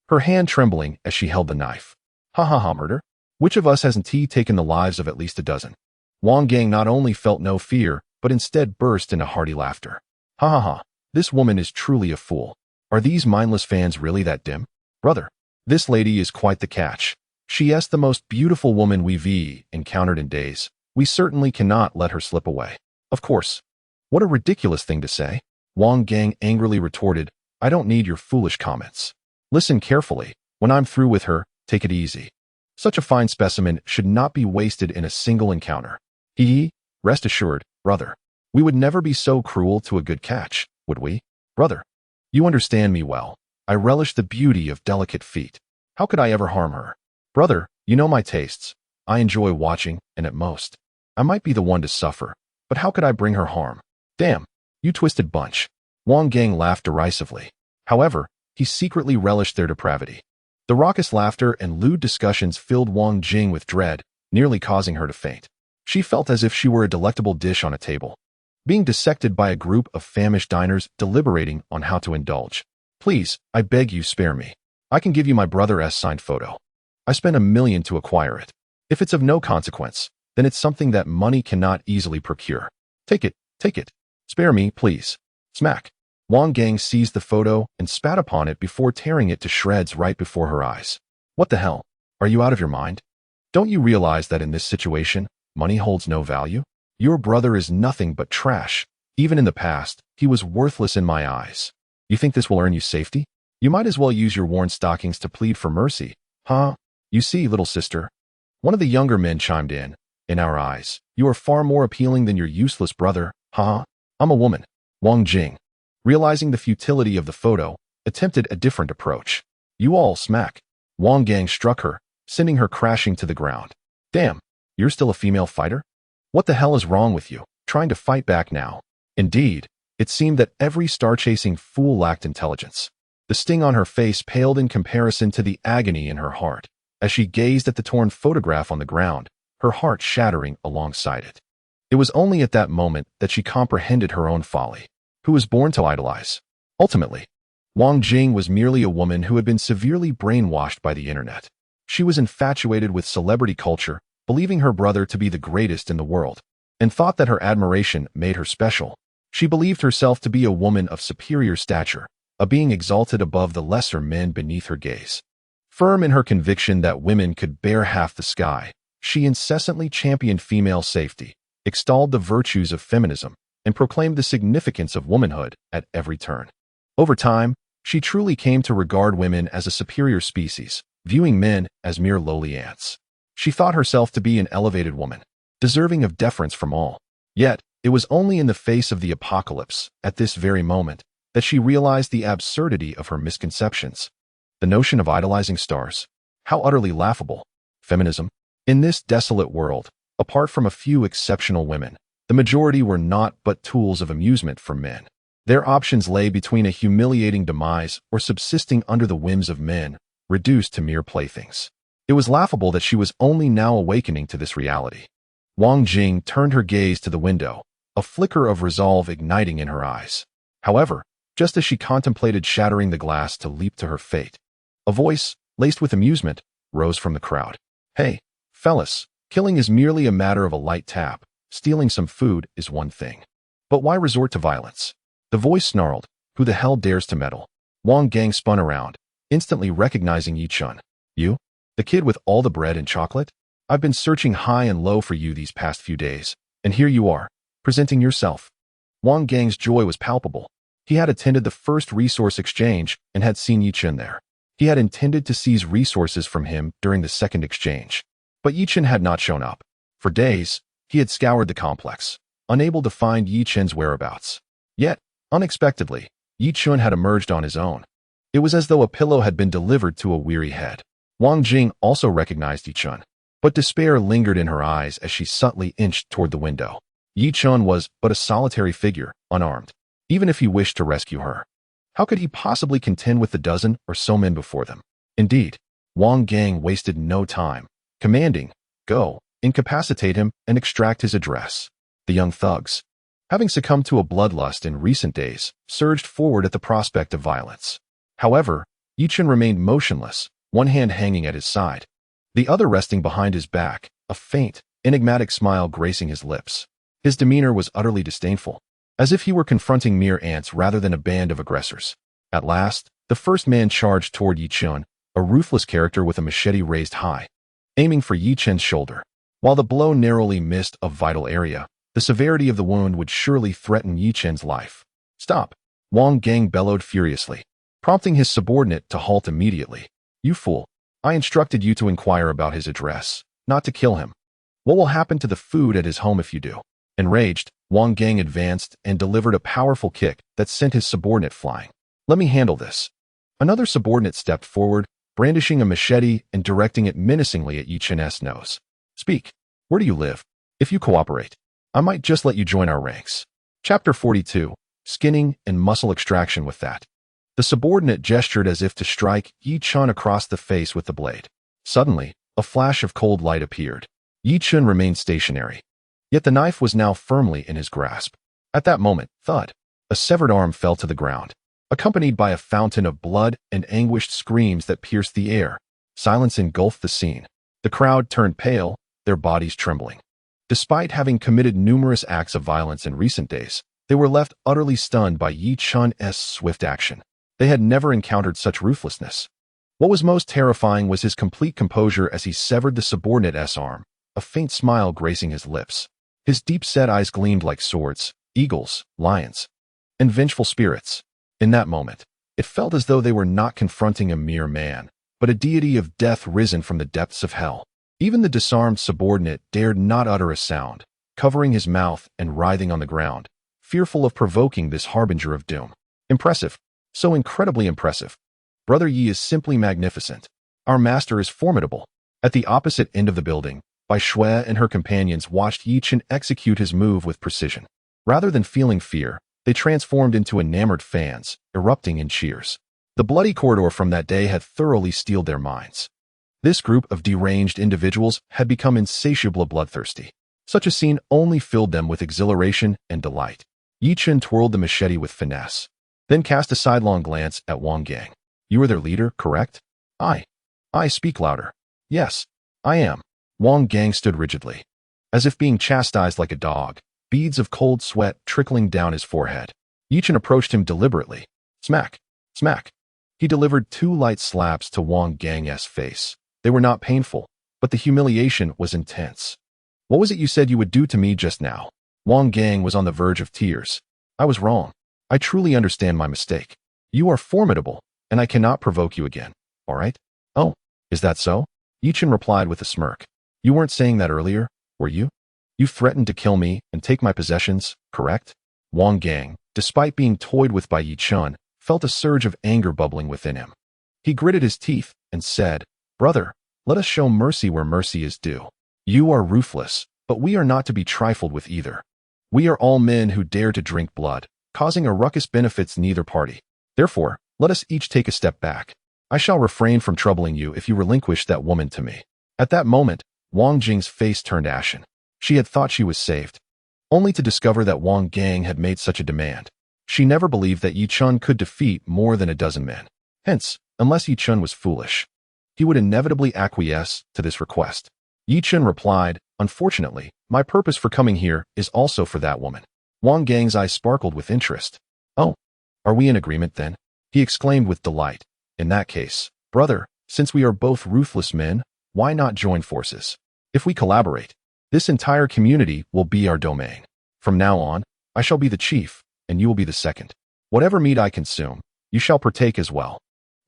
her hand trembling as she held the knife. Ha, murder? Which of us hasn't taken the lives of at least a dozen? Wang Gang not only felt no fear, but instead burst into hearty laughter. Ha, this woman is truly a fool. Are these mindless fans really that dim? Brother, this lady is quite the catch. She is the most beautiful woman we've encountered in days. We certainly cannot let her slip away. Of course. What a ridiculous thing to say. Wang Gang angrily retorted, I don't need your foolish comments. Listen carefully. When I'm through with her, take it easy. Such a fine specimen should not be wasted in a single encounter. Rest assured, brother. We would never be so cruel to a good catch, would we? Brother, you understand me well. I relish the beauty of delicate feet. How could I ever harm her? Brother, you know my tastes. I enjoy watching, and at most, I might be the one to suffer, but how could I bring her harm? Damn, you twisted bunch. Wang Gang laughed derisively. However, he secretly relished their depravity. The raucous laughter and lewd discussions filled Wang Jing with dread, nearly causing her to faint. She felt as if she were a delectable dish on a table, being dissected by a group of famished diners deliberating on how to indulge. Please, I beg you spare me. I can give you my brother's signed photo. I spent $1 million to acquire it. If it's of no consequence, then it's something that money cannot easily procure. Take it. Spare me, please. Smack. Wang Gang seized the photo and spat upon it before tearing it to shreds right before her eyes. What the hell? Are you out of your mind? Don't you realize that in this situation, money holds no value? Your brother is nothing but trash. Even in the past, he was worthless in my eyes. You think this will earn you safety? You might as well use your worn stockings to plead for mercy. Huh? You see, little sister. One of the younger men chimed in. In our eyes, you are far more appealing than your useless brother. Huh? I'm a woman. Wang Jing, realizing the futility of the photo, attempted a different approach. You all smack. Wang Gang struck her, sending her crashing to the ground. Damn, you're still a female fighter? What the hell is wrong with you, trying to fight back now? Indeed, it seemed that every star-chasing fool lacked intelligence. The sting on her face paled in comparison to the agony in her heart. as she gazed at the torn photograph on the ground, her heart shattering alongside it. It was only at that moment that she comprehended her own folly. Who was born to idolize? Ultimately, Wang Jing was merely a woman who had been severely brainwashed by the internet. She was infatuated with celebrity culture, believing her brother to be the greatest in the world, and thought that her admiration made her special. She believed herself to be a woman of superior stature, a being exalted above the lesser men beneath her gaze. Firm in her conviction that women could bear half the sky, she incessantly championed female safety, extolled the virtues of feminism, and proclaimed the significance of womanhood at every turn. Over time, she truly came to regard women as a superior species, viewing men as mere lowly ants. She thought herself to be an elevated woman, deserving of deference from all. Yet, it was only in the face of the apocalypse, at this very moment, that she realized the absurdity of her misconceptions. The notion of idolizing stars. How utterly laughable. Feminism. In this desolate world, apart from a few exceptional women, the majority were naught but tools of amusement for men. Their options lay between a humiliating demise or subsisting under the whims of men, reduced to mere playthings. It was laughable that she was only now awakening to this reality. Wang Jing turned her gaze to the window, a flicker of resolve igniting in her eyes. However, just as she contemplated shattering the glass to leap to her fate, a voice, laced with amusement, rose from the crowd. Hey, fellas, killing is merely a matter of a light tap. Stealing some food is one thing. But why resort to violence? The voice snarled. Who the hell dares to meddle? Wang Gang spun around, instantly recognizing Yi Chun. You? The kid with all the bread and chocolate? I've been searching high and low for you these past few days, and here you are, presenting yourself. Wang Gang's joy was palpable. He had attended the first resource exchange and had seen Yi Chun there. He had intended to seize resources from him during the second exchange, but Yi Chun had not shown up. For days, he had scoured the complex, unable to find Yi Chun's whereabouts. Yet, unexpectedly, Yi Chun had emerged on his own. It was as though a pillow had been delivered to a weary head. Wang Jing also recognized Yi Chun, but despair lingered in her eyes as she subtly inched toward the window. Yi Chun was but a solitary figure, unarmed. Even if he wished to rescue her, how could he possibly contend with the dozen or so men before them? Indeed, Wang Gang wasted no time, commanding, go, incapacitate him, and extract his address. The young thugs, having succumbed to a bloodlust in recent days, surged forward at the prospect of violence. However, Yi Chun remained motionless, one hand hanging at his side, the other resting behind his back, a faint, enigmatic smile gracing his lips. His demeanor was utterly disdainful, as if he were confronting mere ants rather than a band of aggressors. At last, the first man charged toward Yi Chun, a ruthless character with a machete raised high, aiming for Yi Chun's shoulder. While the blow narrowly missed a vital area, the severity of the wound would surely threaten Yi Chun's life. Stop! Wang Gang bellowed furiously, prompting his subordinate to halt immediately. You fool! I instructed you to inquire about his address, not to kill him. What will happen to the food at his home if you do? Enraged, Wang Gang advanced and delivered a powerful kick that sent his subordinate flying. Let me handle this. Another subordinate stepped forward, brandishing a machete and directing it menacingly at Yi Chun's nose. Speak. Where do you live? If you cooperate, I might just let you join our ranks. Chapter 42. Skinning and muscle extraction. With that, the subordinate gestured as if to strike Yi Chun across the face with the blade. Suddenly, a flash of cold light appeared. Yi Chun remained stationary, yet the knife was now firmly in his grasp. At that moment, thud, a severed arm fell to the ground, accompanied by a fountain of blood and anguished screams that pierced the air. Silence engulfed the scene. The crowd turned pale, their bodies trembling. Despite having committed numerous acts of violence in recent days, they were left utterly stunned by Yi Chun's swift action. They had never encountered such ruthlessness. What was most terrifying was his complete composure as he severed the subordinate's arm, a faint smile gracing his lips. His deep-set eyes gleamed like swords, eagles, lions, and vengeful spirits. In that moment, it felt as though they were not confronting a mere man, but a deity of death risen from the depths of hell. Even the disarmed subordinate dared not utter a sound, covering his mouth and writhing on the ground, fearful of provoking this harbinger of doom. Impressive. So incredibly impressive. Brother Yi is simply magnificent. Our master is formidable. At the opposite end of the building, Bai Shui and her companions watched Yi Chun execute his move with precision. Rather than feeling fear, they transformed into enamored fans, erupting in cheers. The bloody corridor from that day had thoroughly steeled their minds. This group of deranged individuals had become insatiably bloodthirsty. Such a scene only filled them with exhilaration and delight. Yi Chen twirled the machete with finesse, then cast a sidelong glance at Wang Gang. You are their leader, correct? I speak louder. Yes, I am. Wang Gang stood rigidly, as if being chastised like a dog, beads of cold sweat trickling down his forehead. Yi Chen approached him deliberately. Smack, smack. He delivered 2 light slaps to Wang Gang's face. They were not painful, but the humiliation was intense. What was it you said you would do to me just now? Wang Gang was on the verge of tears. I was wrong. I truly understand my mistake. You are formidable, and I cannot provoke you again, all right? Oh, is that so? Yi Chen replied with a smirk. You weren't saying that earlier, were you? You threatened to kill me and take my possessions, correct? Wang Gang, despite being toyed with by Yi Chen, felt a surge of anger bubbling within him. He gritted his teeth and said, Brother, let us show mercy where mercy is due. You are ruthless, but we are not to be trifled with either. We are all men who dare to drink blood. Causing a ruckus benefits neither party. Therefore, let us each take a step back. I shall refrain from troubling you if you relinquish that woman to me. At that moment, Wang Jing's face turned ashen. She had thought she was saved, only to discover that Wang Gang had made such a demand. She never believed that Yi Chen could defeat more than a dozen men. Hence, unless Yi Chen was foolish, he would inevitably acquiesce to this request. Yi Chen replied, Unfortunately, my purpose for coming here is also for that woman. Wang Gang's eyes sparkled with interest. Oh, are we in agreement then? He exclaimed with delight. In that case, brother, since we are both ruthless men, why not join forces? If we collaborate, this entire community will be our domain. From now on, I shall be the chief, and you will be the second. Whatever meat I consume, you shall partake as well.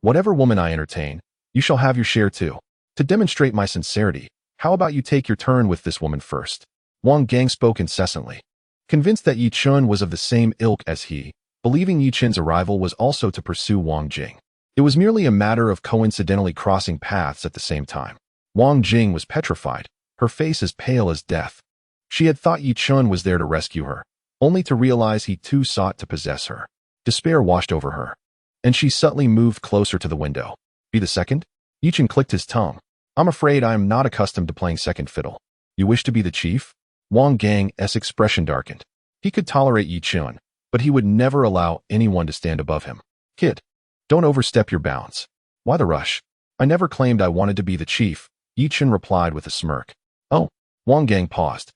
Whatever woman I entertain, you shall have your share too. To demonstrate my sincerity, how about you take your turn with this woman first? Wang Gang spoke incessantly. Convinced that Yi Chen was of the same ilk as he, believing Yi Chen's arrival was also to pursue Wang Jing. It was merely a matter of coincidentally crossing paths at the same time. Wang Jing was petrified, her face as pale as death. She had thought Yi Chen was there to rescue her, only to realize he too sought to possess her. Despair washed over her, and she subtly moved closer to the window. Be the second? Yi Chen clicked his tongue. I'm afraid I am not accustomed to playing second fiddle. You wish to be the chief? Wang Gang's expression darkened. He could tolerate Yi Chen, but he would never allow anyone to stand above him. Kid, don't overstep your bounds. Why the rush? I never claimed I wanted to be the chief, Yi Chen replied with a smirk. Oh, Wang Gang paused.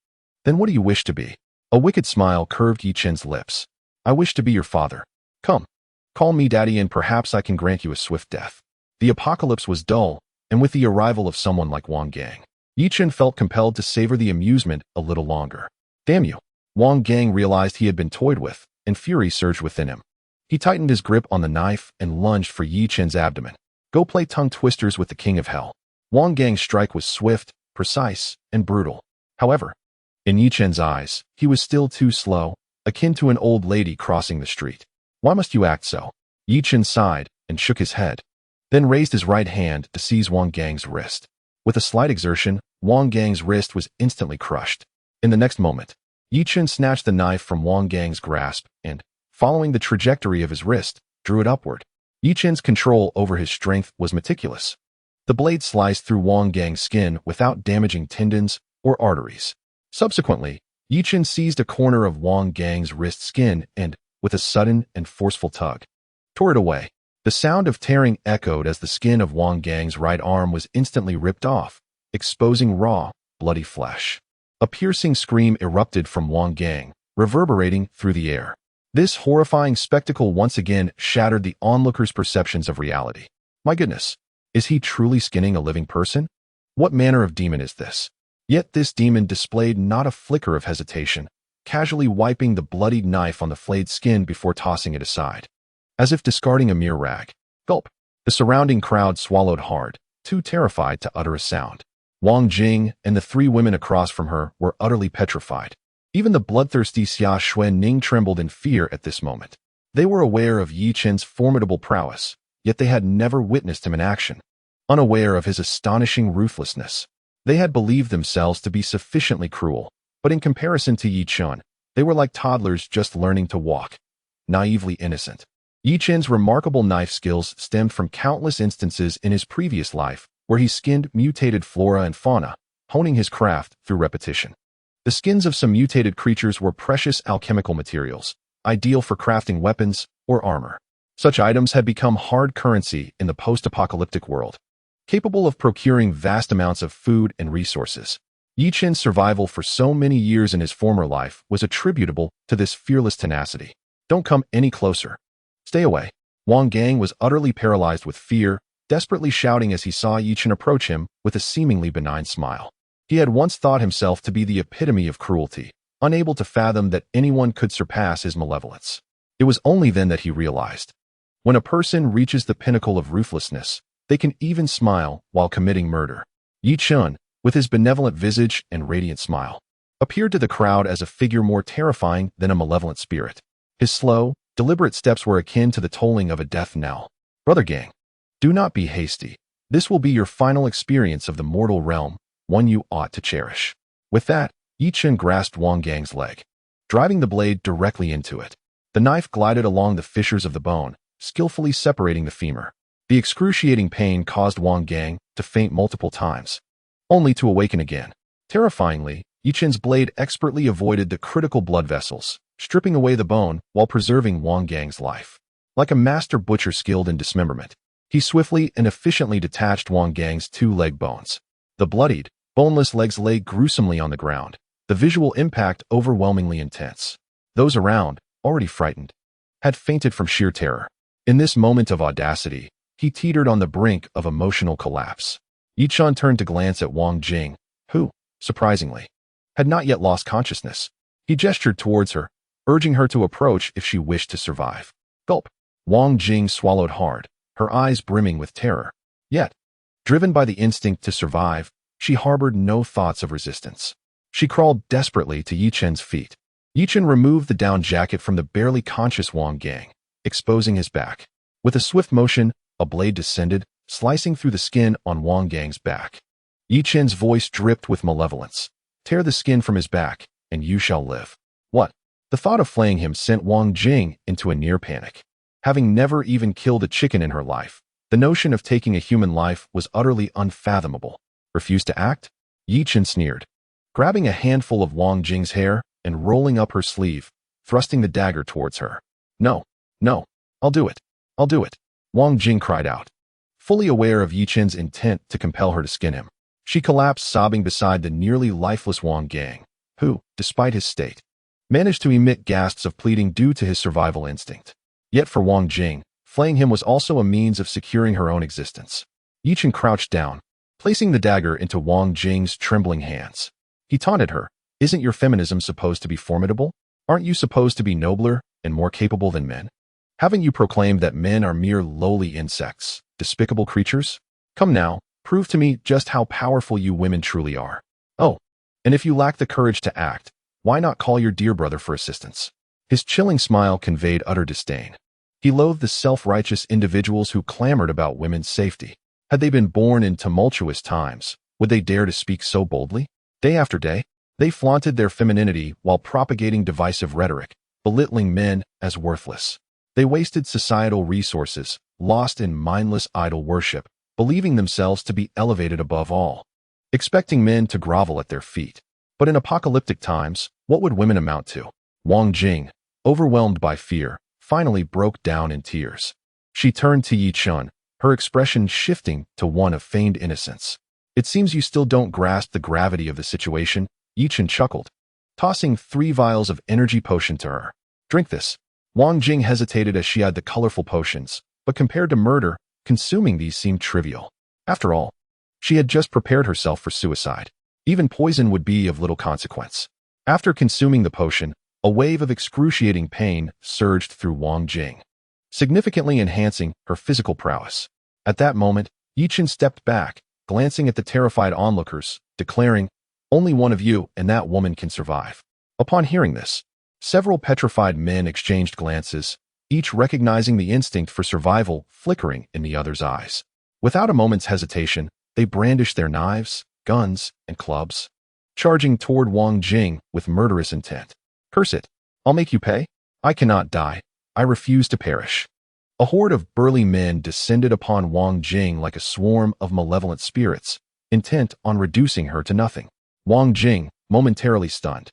Then what do you wish to be? A wicked smile curved Yi Chen's lips. I wish to be your father. Come, call me daddy and perhaps I can grant you a swift death. The apocalypse was dull, and with the arrival of someone like Wang Gang, Yi Chen felt compelled to savor the amusement a little longer. Damn you! Wang Gang realized he had been toyed with, and fury surged within him. He tightened his grip on the knife and lunged for Yi Chen's abdomen. Go play tongue twisters with the king of hell. Wang Gang's strike was swift, precise, and brutal. However, in Yi Chen's eyes, he was still too slow, akin to an old lady crossing the street. Why must you act so? Yi Chen sighed and shook his head, then raised his right hand to seize Wang Gang's wrist. With a slight exertion, Wang Gang's wrist was instantly crushed. In the next moment, Yi Chen snatched the knife from Wang Gang's grasp and, following the trajectory of his wrist, drew it upward. Yi Chen's control over his strength was meticulous. The blade sliced through Wang Gang's skin without damaging tendons or arteries. Subsequently, Yi Chen seized a corner of Wang Gang's wrist skin and, with a sudden and forceful tug, tore it away. The sound of tearing echoed as the skin of Wang Gang's right arm was instantly ripped off, exposing raw, bloody flesh. A piercing scream erupted from Wang Gang, reverberating through the air. This horrifying spectacle once again shattered the onlooker's perceptions of reality. My goodness, is he truly skinning a living person? What manner of demon is this? Yet this demon displayed not a flicker of hesitation, casually wiping the bloodied knife on the flayed skin before tossing it aside, as if discarding a mere rag. Gulp! The surrounding crowd swallowed hard, too terrified to utter a sound. Wang Jing and the 3 women across from her were utterly petrified. Even the bloodthirsty Xia Xuan Ning trembled in fear at this moment. They were aware of Yi Chen's formidable prowess, yet they had never witnessed him in action. Unaware of his astonishing ruthlessness, they had believed themselves to be sufficiently cruel, but in comparison to Yi Chen, they were like toddlers just learning to walk, naively innocent. Yi Chen's remarkable knife skills stemmed from countless instances in his previous life where he skinned mutated flora and fauna, honing his craft through repetition. The skins of some mutated creatures were precious alchemical materials, ideal for crafting weapons or armor. Such items had become hard currency in the post-apocalyptic world, capable of procuring vast amounts of food and resources. Yi Qin's survival for so many years in his former life was attributable to this fearless tenacity. Don't come any closer. Stay away. Wang Gang was utterly paralyzed with fear, desperately shouting as he saw Yi Qin approach him with a seemingly benign smile. He had once thought himself to be the epitome of cruelty, unable to fathom that anyone could surpass his malevolence. It was only then that he realized. When a person reaches the pinnacle of ruthlessness, they can even smile while committing murder. Yi Qin, with his benevolent visage and radiant smile, appeared to the crowd as a figure more terrifying than a malevolent spirit. His slow, deliberate steps were akin to the tolling of a death knell. Brother Gang, do not be hasty. This will be your final experience of the mortal realm, one you ought to cherish. With that, Yi Qin grasped Wang Gang's leg, driving the blade directly into it. The knife glided along the fissures of the bone, skillfully separating the femur. The excruciating pain caused Wang Gang to faint multiple times, only to awaken again. Terrifyingly, Yi Qin's blade expertly avoided the critical blood vessels, stripping away the bone while preserving Wang Gang's life. Like a master butcher skilled in dismemberment, he swiftly and efficiently detached Wang Gang's two leg bones. The bloodied, boneless legs lay gruesomely on the ground, the visual impact overwhelmingly intense. Those around, already frightened, had fainted from sheer terror. In this moment of audacity, he teetered on the brink of emotional collapse. Yi Qin turned to glance at Wang Jing, who, surprisingly, had not yet lost consciousness. He gestured towards her, urging her to approach if she wished to survive. Gulp. Wang Jing swallowed hard, her eyes brimming with terror. Yet, driven by the instinct to survive, she harbored no thoughts of resistance. She crawled desperately to Yi Qin's feet. Yi Qin removed the down jacket from the barely conscious Wang Gang, exposing his back. With a swift motion, a blade descended, slicing through the skin on Wang Gang's back. Yi Qin's voice dripped with malevolence. Tear the skin from his back, and you shall live. What? The thought of flaying him sent Wang Jing into a near panic. Having never even killed a chicken in her life, the notion of taking a human life was utterly unfathomable. Refuse to act? Yi Qin sneered, grabbing a handful of Wang Jing's hair and rolling up her sleeve, thrusting the dagger towards her. No, no, I'll do it. I'll do it. Wang Jing cried out, fully aware of Yi Qin's intent to compel her to skin him. She collapsed sobbing beside the nearly lifeless Wang Gang, who, despite his state, managed to emit gasps of pleading due to his survival instinct. Yet for Wang Jing, flaying him was also a means of securing her own existence. Yi Qin crouched down, placing the dagger into Wang Jing's trembling hands. He taunted her, isn't your feminism supposed to be formidable? Aren't you supposed to be nobler and more capable than men? Haven't you proclaimed that men are mere lowly insects, despicable creatures? Come now, prove to me just how powerful you women truly are. Oh, and if you lack the courage to act, why not call your dear brother for assistance? His chilling smile conveyed utter disdain. He loathed the self-righteous individuals who clamored about women's safety. Had they been born in tumultuous times, would they dare to speak so boldly? Day after day, they flaunted their femininity while propagating divisive rhetoric, belittling men as worthless. They wasted societal resources, lost in mindless idol worship, believing themselves to be elevated above all, expecting men to grovel at their feet. But in apocalyptic times, what would women amount to? Wang Jing, overwhelmed by fear, finally broke down in tears. She turned to Yi Qin, her expression shifting to one of feigned innocence. It seems you still don't grasp the gravity of the situation, Yi Qin chuckled, tossing 3 vials of energy potion to her. Drink this. Wang Jing hesitated as she had the colorful potions, but compared to murder, consuming these seemed trivial. After all, she had just prepared herself for suicide. Even poison would be of little consequence. After consuming the potion, a wave of excruciating pain surged through Wang Jing, significantly enhancing her physical prowess. At that moment, Yi Qin stepped back, glancing at the terrified onlookers, declaring, only one of you and that woman can survive. Upon hearing this, several petrified men exchanged glances, each recognizing the instinct for survival flickering in the other's eyes. Without a moment's hesitation, they brandished their knives, guns, and clubs, charging toward Wang Jing with murderous intent. Curse it! I'll make you pay. I cannot die. I refuse to perish. A horde of burly men descended upon Wang Jing like a swarm of malevolent spirits, intent on reducing her to nothing. Wang Jing, momentarily stunned,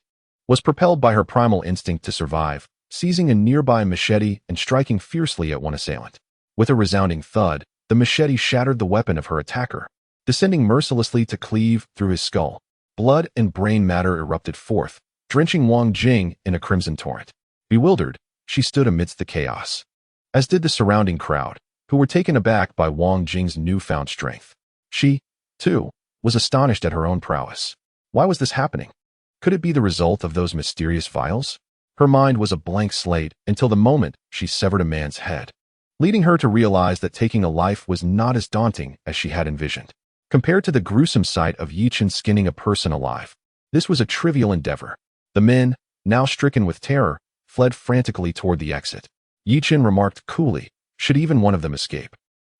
was propelled by her primal instinct to survive, seizing a nearby machete and striking fiercely at one assailant. With a resounding thud, the machete shattered the weapon of her attacker, descending mercilessly to cleave through his skull. Blood and brain matter erupted forth, drenching Wang Jing in a crimson torrent. Bewildered, she stood amidst the chaos, as did the surrounding crowd, who were taken aback by Wang Jing's newfound strength. She, too, was astonished at her own prowess. Why was this happening? Could it be the result of those mysterious vials? Her mind was a blank slate until the moment she severed a man's head, leading her to realize that taking a life was not as daunting as she had envisioned. Compared to the gruesome sight of Yi Chen skinning a person alive, this was a trivial endeavor. The men, now stricken with terror, fled frantically toward the exit. Yi Chen remarked coolly, "Should even one of them escape,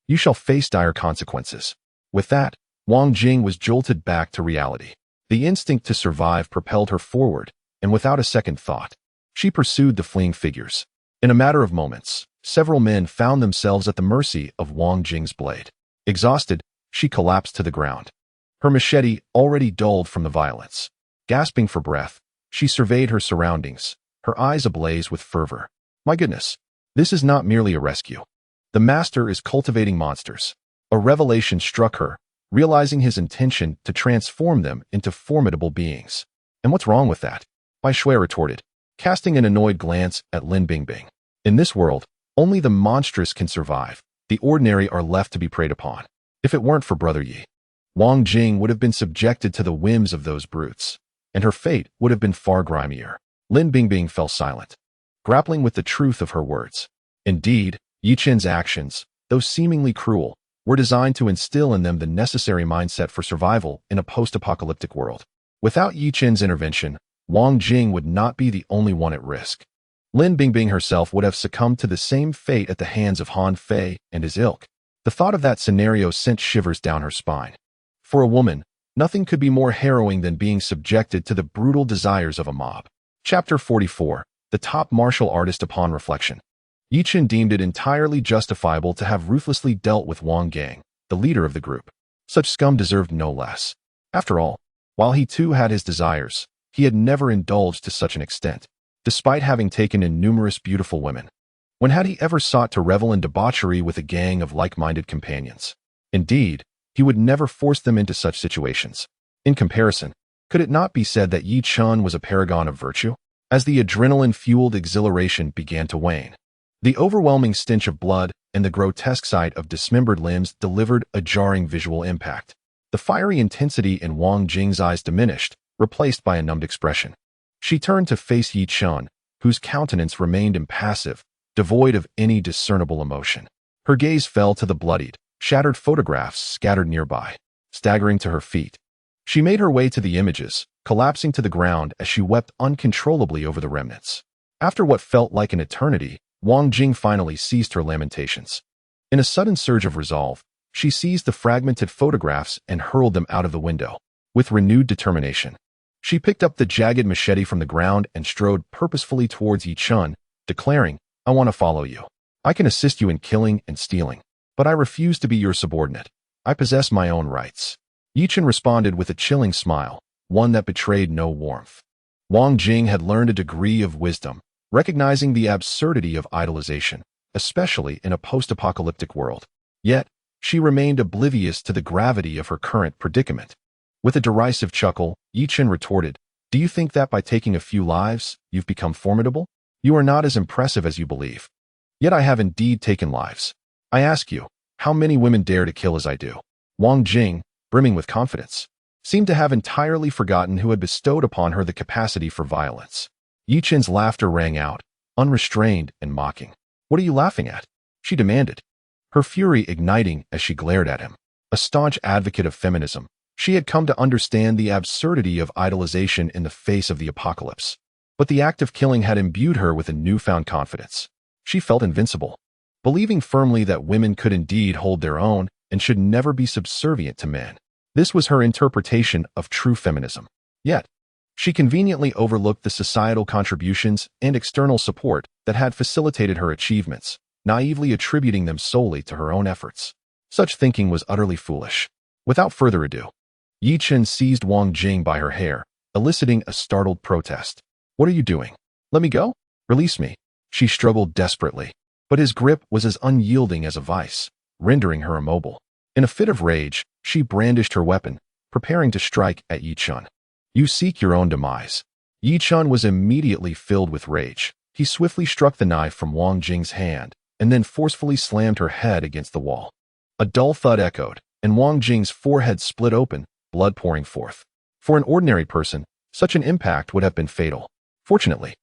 you shall face dire consequences." With that, Wang Jing was jolted back to reality. The instinct to survive propelled her forward, and without a second thought, she pursued the fleeing figures. In a matter of moments, several men found themselves at the mercy of Wang Jing's blade. Exhausted, she collapsed to the ground, her machete already dulled from the violence. Gasping for breath, she surveyed her surroundings, her eyes ablaze with fervor. My goodness, this is not merely a rescue. The master is cultivating monsters. A revelation struck her, realizing his intention to transform them into formidable beings. And what's wrong with that? Bai Shui retorted, casting an annoyed glance at Lin Bingbing. In this world, only the monstrous can survive. The ordinary are left to be preyed upon. If it weren't for Brother Yi, Wang Jing would have been subjected to the whims of those brutes, and her fate would have been far grimier. Lin Bingbing fell silent, grappling with the truth of her words. Indeed, Yi Chen's actions, though seemingly cruel, were designed to instill in them the necessary mindset for survival in a post-apocalyptic world. Without Yi Chen's intervention, Wang Jing would not be the only one at risk. Lin Bingbing herself would have succumbed to the same fate at the hands of Han Fei and his ilk. The thought of that scenario sent shivers down her spine. For a woman, nothing could be more harrowing than being subjected to the brutal desires of a mob. Chapter 44. The Top Martial Artist Upon Reflection. Yi Chen deemed it entirely justifiable to have ruthlessly dealt with Wang Gang, the leader of the group. Such scum deserved no less. After all, while he too had his desires, he had never indulged to such an extent, despite having taken in numerous beautiful women. When had he ever sought to revel in debauchery with a gang of like-minded companions? Indeed, he would never force them into such situations. In comparison, could it not be said that Yi Chen was a paragon of virtue? As the adrenaline-fueled exhilaration began to wane, the overwhelming stench of blood and the grotesque sight of dismembered limbs delivered a jarring visual impact. The fiery intensity in Wang Jing's eyes diminished, replaced by a numbed expression. She turned to face Yi Chen, whose countenance remained impassive, devoid of any discernible emotion. Her gaze fell to the bloodied, shattered photographs scattered nearby. Staggering to her feet, she made her way to the images, collapsing to the ground as she wept uncontrollably over the remnants. After what felt like an eternity, Wang Jing finally ceased her lamentations. In a sudden surge of resolve, she seized the fragmented photographs and hurled them out of the window. With renewed determination, she picked up the jagged machete from the ground and strode purposefully towards Yi Chen, declaring, "I want to follow you. I can assist you in killing and stealing, but I refuse to be your subordinate. I possess my own rights." Yi Chen responded with a chilling smile, one that betrayed no warmth. Wang Jing had learned a degree of wisdom, recognizing the absurdity of idolization, especially in a post-apocalyptic world. Yet, she remained oblivious to the gravity of her current predicament. With a derisive chuckle, Yi Chen retorted, "Do you think that by taking a few lives, you've become formidable? You are not as impressive as you believe. Yet I have indeed taken lives. I ask you, how many women dare to kill as I do?" Wang Jing, brimming with confidence, seemed to have entirely forgotten who had bestowed upon her the capacity for violence. Yi Chen's laughter rang out, unrestrained and mocking. "What are you laughing at?" she demanded, her fury igniting as she glared at him. A staunch advocate of feminism, she had come to understand the absurdity of idolization in the face of the apocalypse. But the act of killing had imbued her with a newfound confidence. She felt invincible, believing firmly that women could indeed hold their own and should never be subservient to men. This was her interpretation of true feminism. Yet, she conveniently overlooked the societal contributions and external support that had facilitated her achievements, naively attributing them solely to her own efforts. Such thinking was utterly foolish. Without further ado, Yi Chen seized Wang Jing by her hair, eliciting a startled protest. "What are you doing? Let me go? Release me." She struggled desperately, but his grip was as unyielding as a vice, rendering her immobile. In a fit of rage, she brandished her weapon, preparing to strike at Yi Chen. "You seek your own demise." Yi Chen was immediately filled with rage. He swiftly struck the knife from Wang Jing's hand, and then forcefully slammed her head against the wall. A dull thud echoed, and Wang Jing's forehead split open, blood pouring forth. For an ordinary person, such an impact would have been fatal. Fortunately,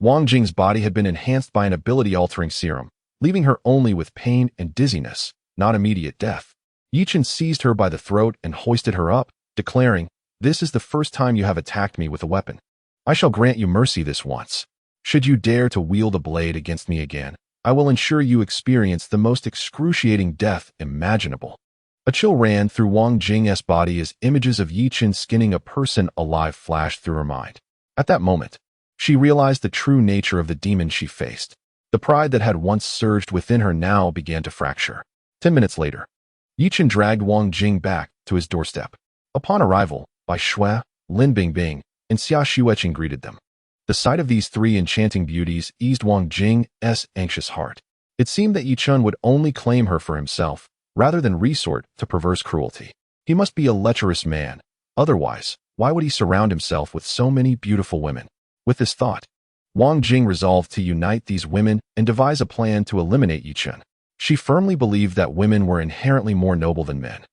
Wang Jing's body had been enhanced by an ability-altering serum, leaving her only with pain and dizziness, not immediate death. Yi Chen seized her by the throat and hoisted her up, declaring, "This is the first time you have attacked me with a weapon. I shall grant you mercy this once. Should you dare to wield a blade against me again, I will ensure you experience the most excruciating death imaginable." A chill ran through Wang Jing's body as images of Yi Chen skinning a person alive flashed through her mind. At that moment, she realized the true nature of the demon she faced. The pride that had once surged within her now began to fracture. 10 minutes later, Yi Chen dragged Wang Jing back to his doorstep. Upon arrival, Bai Shui, Lin Bingbing, and Xia Xueqing greeted them. The sight of these three enchanting beauties eased Wang Jing's anxious heart. It seemed that Yi Chen would only claim her for himself, rather than resort to perverse cruelty. He must be a lecherous man. Otherwise, why would he surround himself with so many beautiful women? With this thought, Wang Jing resolved to unite these women and devise a plan to eliminate Yi Chen. She firmly believed that women were inherently more noble than men,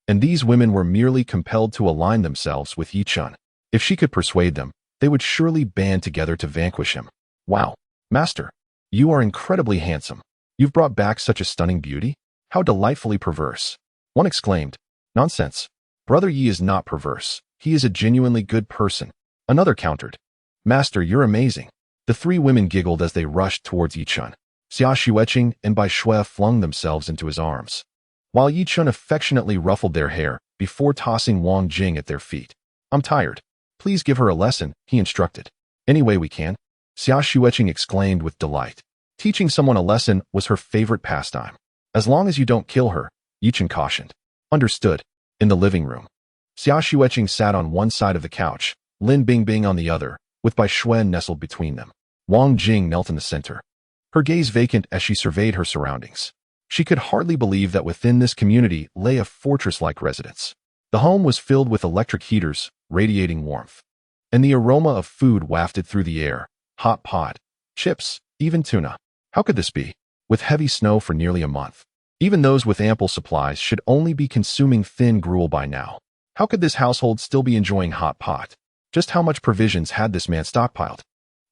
and these women were merely compelled to align themselves with Yi Chen. If she could persuade them, they would surely band together to vanquish him. "Wow, Master, you are incredibly handsome. You've brought back such a stunning beauty? How delightfully perverse." One exclaimed, "Nonsense. Brother Yi is not perverse. He is a genuinely good person." Another countered, "Master, you're amazing." The three women giggled as they rushed towards Yi Chen. Xia Xueqing and Bai Shui flung themselves into his arms, while Yi Chen affectionately ruffled their hair before tossing Wang Jing at their feet. "I'm tired. Please give her a lesson," he instructed. "Any way we can," Xia Xueqing exclaimed with delight. Teaching someone a lesson was her favorite pastime. "As long as you don't kill her," Yi Chen cautioned. "Understood." In the living room, Xia Xueqing sat on one side of the couch, Lin Bingbing on the other, with Bai Shui nestled between them. Wang Jing knelt in the center, her gaze vacant as she surveyed her surroundings. She could hardly believe that within this community lay a fortress-like residence. The home was filled with electric heaters, radiating warmth, and the aroma of food wafted through the air: hot pot, chips, even tuna. How could this be? With heavy snow for nearly a month, even those with ample supplies should only be consuming thin gruel by now. How could this household still be enjoying hot pot? Just how much provisions had this man stockpiled?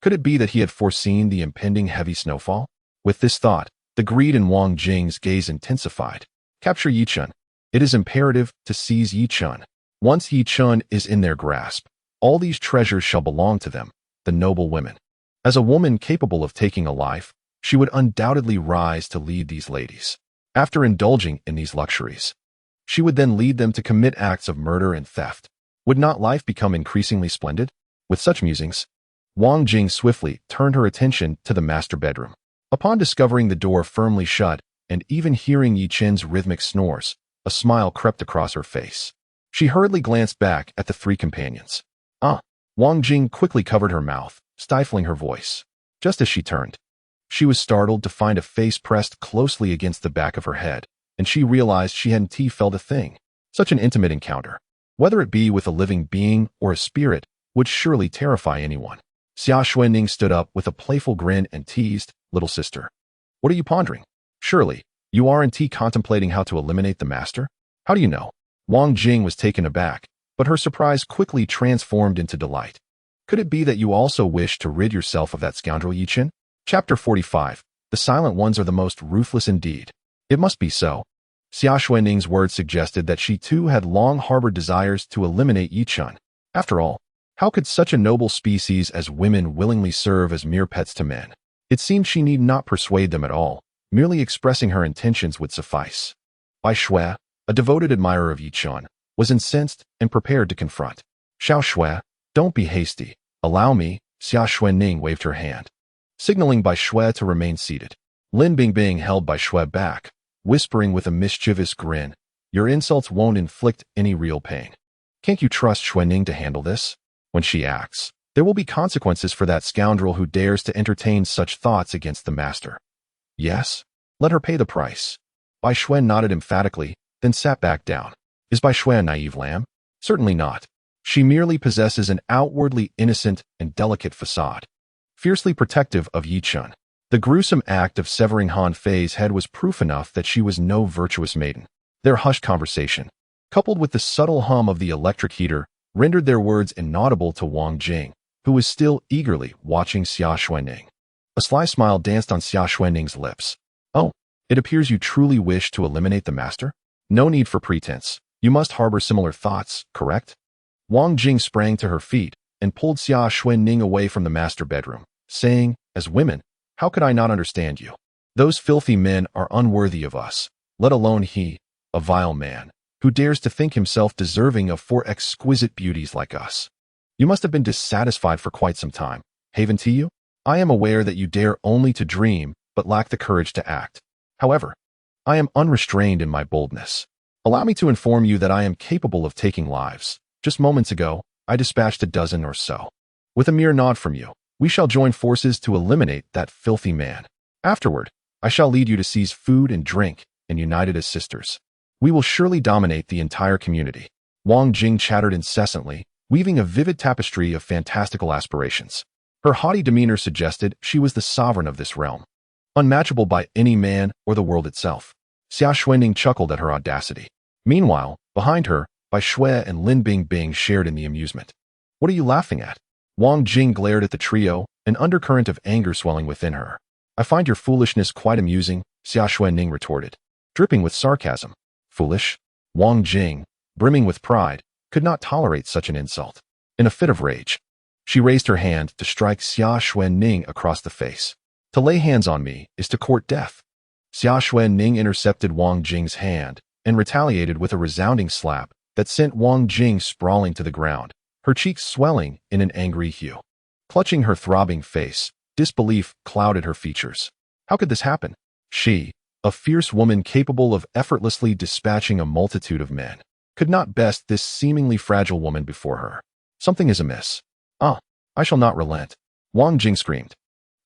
Could it be that he had foreseen the impending heavy snowfall? With this thought, the greed in Wang Jing's gaze intensified. "Capture Yi Chen. It is imperative to seize Yi Chen. Once Yi Chen is in their grasp, all these treasures shall belong to them, the noble women." As a woman capable of taking a life, she would undoubtedly rise to lead these ladies. After indulging in these luxuries, she would then lead them to commit acts of murder and theft. Would not life become increasingly splendid? With such musings, Wang Jing swiftly turned her attention to the master bedroom. Upon discovering the door firmly shut and even hearing Yi Chen's rhythmic snores, a smile crept across her face. She hurriedly glanced back at the three companions. Wang Jing quickly covered her mouth, stifling her voice. Just as she turned, she was startled to find a face pressed closely against the back of her head, and she realized she hadn't felt a thing. Such an intimate encounter, whether it be with a living being or a spirit, would surely terrify anyone. Xia Xuening stood up with a playful grin and teased, "Little sister, what are you pondering? Surely, you aren't contemplating how to eliminate the master? How do you know?" Wang Jing was taken aback, but her surprise quickly transformed into delight. "Could it be that you also wish to rid yourself of that scoundrel Yi Chen?" Chapter 45. The silent ones are the most ruthless indeed. It must be so. Xia Xuening's words suggested that she too had long harbored desires to eliminate Yi Chen. After all, how could such a noble species as women willingly serve as mere pets to men? It seemed she need not persuade them at all. Merely expressing her intentions would suffice. Bai Shui, a devoted admirer of Yi Chen, was incensed and prepared to confront. "Xiao Shui, don't be hasty. Allow me." Xia Xuening waved her hand, signaling Bai Shui to remain seated. Lin Bingbing held by Shui back, whispering with a mischievous grin, "Your insults won't inflict any real pain. Can't you trust Xuanning to handle this? When she acts, there will be consequences for that scoundrel who dares to entertain such thoughts against the master. Yes? Let her pay the price." Bai Xuan nodded emphatically, then sat back down. Is Bai Xuan a naive lamb? Certainly not. She merely possesses an outwardly innocent and delicate facade, fiercely protective of Yi Chun. The gruesome act of severing Han Fei's head was proof enough that she was no virtuous maiden. Their hushed conversation, coupled with the subtle hum of the electric heater, rendered their words inaudible to Wang Jing, who was still eagerly watching Xia Xuanning. A sly smile danced on Xia Xuanning's lips. "Oh, it appears you truly wish to eliminate the master? No need for pretense. You must harbor similar thoughts, correct?" Wang Jing sprang to her feet and pulled Xia Xuanning away from the master bedroom, saying, "As women, how could I not understand you? Those filthy men are unworthy of us, let alone he, a vile man, who dares to think himself deserving of four exquisite beauties like us. You must have been dissatisfied for quite some time, haven't you? I am aware that you dare only to dream, but lack the courage to act. However, I am unrestrained in my boldness. Allow me to inform you that I am capable of taking lives. Just moments ago, I dispatched a dozen or so. With a mere nod from you, we shall join forces to eliminate that filthy man. Afterward, I shall lead you to seize food and drink, and united as sisters, we will surely dominate the entire community." Wang Jing chattered incessantly, weaving a vivid tapestry of fantastical aspirations. Her haughty demeanor suggested she was the sovereign of this realm, unmatchable by any man or the world itself. Xia Xuanning chuckled at her audacity. Meanwhile, behind her, Bai Shui and Lin Bingbing shared in the amusement. "What are you laughing at?" Wang Jing glared at the trio, an undercurrent of anger swelling within her. "I find your foolishness quite amusing," Xia Xuanning retorted, dripping with sarcasm. Foolish? Wang Jing, brimming with pride, could not tolerate such an insult. In a fit of rage, she raised her hand to strike Xia Xuanning across the face. "To lay hands on me is to court death." Xia Xuanning intercepted Wang Jing's hand and retaliated with a resounding slap that sent Wang Jing sprawling to the ground, her cheeks swelling in an angry hue. Clutching her throbbing face, disbelief clouded her features. How could this happen? She, a fierce woman capable of effortlessly dispatching a multitude of men, could not best this seemingly fragile woman before her. Something is amiss. "Ah, I shall not relent," Wang Jing screamed,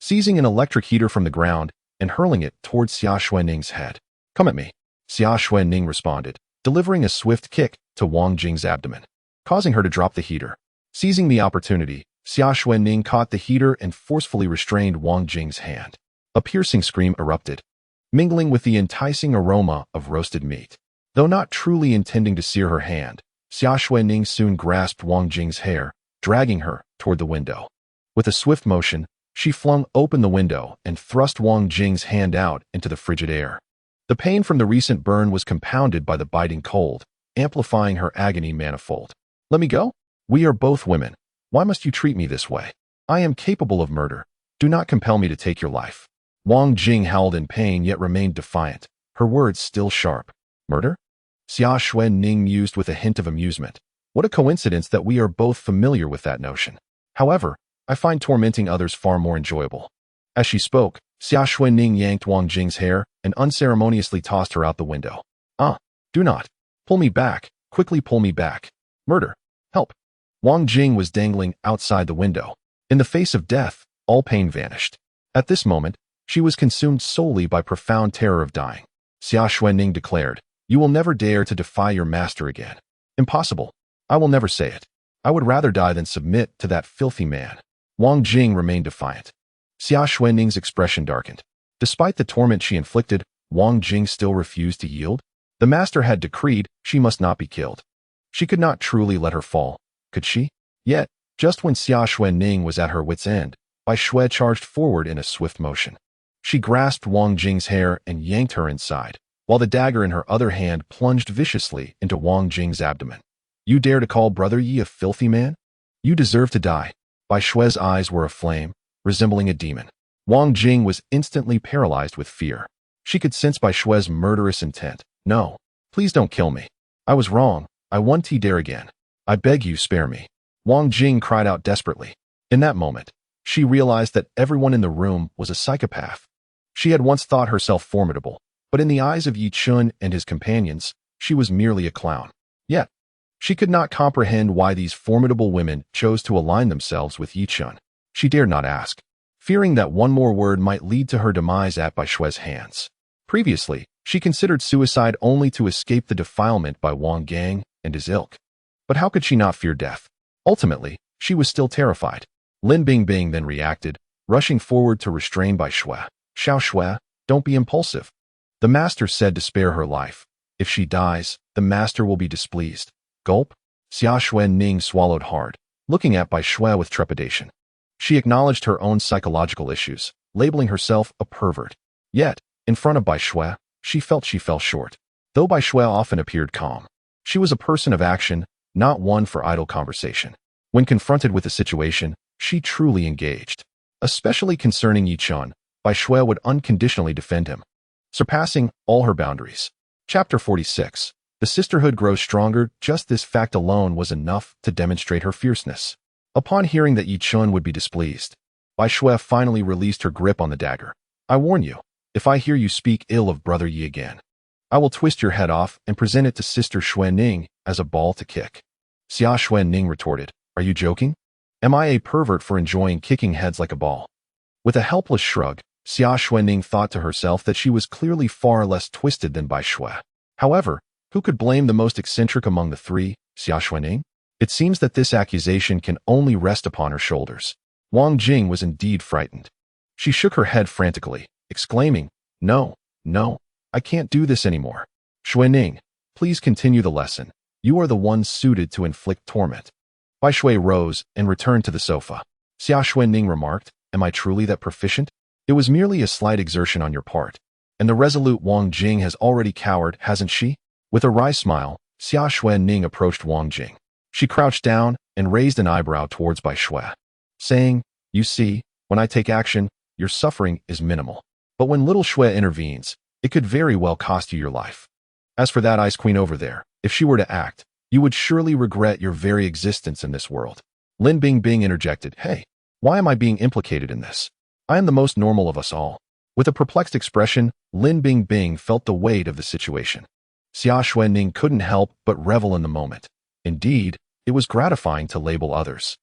seizing an electric heater from the ground and hurling it towards Xia Xuanning's head. "Come at me," Xia Xuanning responded, delivering a swift kick to Wang Jing's abdomen, causing her to drop the heater. Seizing the opportunity, Xia Xuanning caught the heater and forcefully restrained Wang Jing's hand. A piercing scream erupted, mingling with the enticing aroma of roasted meat. Though not truly intending to sear her hand, Xia Xuanning soon grasped Wang Jing's hair, dragging her toward the window. With a swift motion, she flung open the window and thrust Wang Jing's hand out into the frigid air. The pain from the recent burn was compounded by the biting cold, amplifying her agony manifold. "Let me go? We are both women. Why must you treat me this way? I am capable of murder. Do not compel me to take your life." Wang Jing howled in pain yet remained defiant, her words still sharp. "Murder?" Xia Xuanning mused with a hint of amusement. "What a coincidence that we are both familiar with that notion. However, I find tormenting others far more enjoyable." As she spoke, Xia Xuanning yanked Wang Jing's hair and unceremoniously tossed her out the window. "Ah, do not. Pull me back. Quickly pull me back. Murder. Help." Wang Jing was dangling outside the window. In the face of death, all pain vanished. At this moment, she was consumed solely by profound terror of dying. Xia Xuanning declared, "You will never dare to defy your master again." "Impossible. I will never say it. I would rather die than submit to that filthy man." Wang Jing remained defiant. Xia Xuanning's expression darkened. Despite the torment she inflicted, Wang Jing still refused to yield. The master had decreed she must not be killed. She could not truly let her fall, could she? Yet, just when Xia Xuanning was at her wit's end, Bai Shui charged forward in a swift motion. She grasped Wang Jing's hair and yanked her inside, while the dagger in her other hand plunged viciously into Wang Jing's abdomen. "You dare to call Brother Yi a filthy man? You deserve to die." Bai Shui's eyes were aflame, resembling a demon. Wang Jing was instantly paralyzed with fear. She could sense Bai Shui's murderous intent. "No, please don't kill me. I was wrong. I won't dare again. I beg you, spare me." Wang Jing cried out desperately. In that moment, she realized that everyone in the room was a psychopath. She had once thought herself formidable, but in the eyes of Yi Chun and his companions, she was merely a clown. Yet, she could not comprehend why these formidable women chose to align themselves with Yi Chun. She dared not ask, fearing that one more word might lead to her demise at Bai Shui's hands. Previously, she considered suicide only to escape the defilement by Wang Gang and his ilk. But how could she not fear death? Ultimately, she was still terrified. Lin Bingbing then reacted, rushing forward to restrain Bai Shui. Xiao Shui, don't be impulsive. The master said to spare her life. If she dies, the master will be displeased. Gulp. Xia Xuanning swallowed hard, looking at Bai Shui with trepidation. She acknowledged her own psychological issues, labeling herself a pervert. Yet, in front of Bai Shui, she felt she fell short. Though Bai Shui often appeared calm, she was a person of action, not one for idle conversation. When confronted with a situation, she truly engaged. Especially concerning Yi Chun, Bai Shui would unconditionally defend him, surpassing all her boundaries. Chapter 46. The sisterhood grows stronger. Just this fact alone was enough to demonstrate her fierceness. Upon hearing that Yi Chun would be displeased, Bai Shui finally released her grip on the dagger. I warn you, if I hear you speak ill of Brother Yi again, I will twist your head off and present it to Sister Xuanning as a ball to kick. Xia Xuanning retorted, are you joking? Am I a pervert for enjoying kicking heads like a ball? With a helpless shrug, Xia Xuanning thought to herself that she was clearly far less twisted than Bai Shui. However, who could blame the most eccentric among the three, Xia Xuanning? It seems that this accusation can only rest upon her shoulders. Wang Jing was indeed frightened. She shook her head frantically, exclaiming, no, I can't do this anymore. Xuanning, please continue the lesson. You are the one suited to inflict torment. Bai Shui rose and returned to the sofa. Xia Xuanning remarked, am I truly that proficient? It was merely a slight exertion on your part. And the resolute Wang Jing has already cowered, hasn't she? With a wry smile, Xia Xuanning approached Wang Jing. She crouched down and raised an eyebrow towards Bai Shui, saying, you see, when I take action, your suffering is minimal. But when little Shui intervenes, it could very well cost you your life. As for that Ice Queen over there, if she were to act, you would surely regret your very existence in this world. Lin Bingbing interjected, hey, why am I being implicated in this? I am the most normal of us all. With a perplexed expression, Lin Bingbing felt the weight of the situation. Xia Xuanning couldn't help but revel in the moment. Indeed, it was gratifying to label others.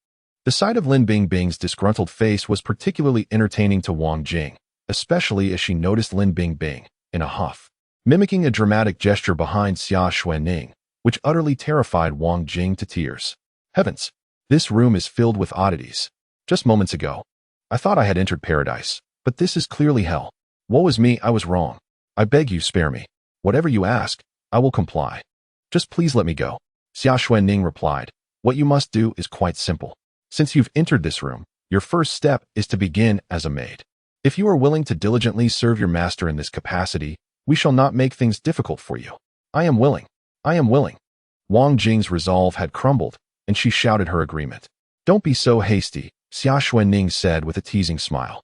The sight of Lin Bingbing's disgruntled face was particularly entertaining to Wang Jing, especially as she noticed Lin Bingbing, in a huff, mimicking a dramatic gesture behind Xia Xuanning, which utterly terrified Wang Jing to tears. Heavens! This room is filled with oddities. Just moments ago, I thought I had entered paradise, but this is clearly hell. Woe is me, I was wrong. I beg you, spare me. Whatever you ask, I will comply. Just please let me go. Xia Xuanning replied, what you must do is quite simple. Since you've entered this room, your first step is to begin as a maid. If you are willing to diligently serve your master in this capacity, we shall not make things difficult for you. I am willing. I am willing. Wang Jing's resolve had crumbled, and she shouted her agreement. Don't be so hasty, Xia Xuanning said with a teasing smile.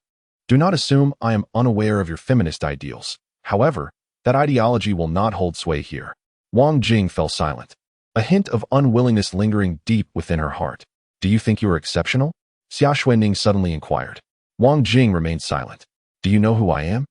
Do not assume I am unaware of your feminist ideals. However, that ideology will not hold sway here. Wang Jing fell silent, a hint of unwillingness lingering deep within her heart. Do you think you are exceptional? Xia Xuanning suddenly inquired. Wang Jing remained silent. Do you know who I am?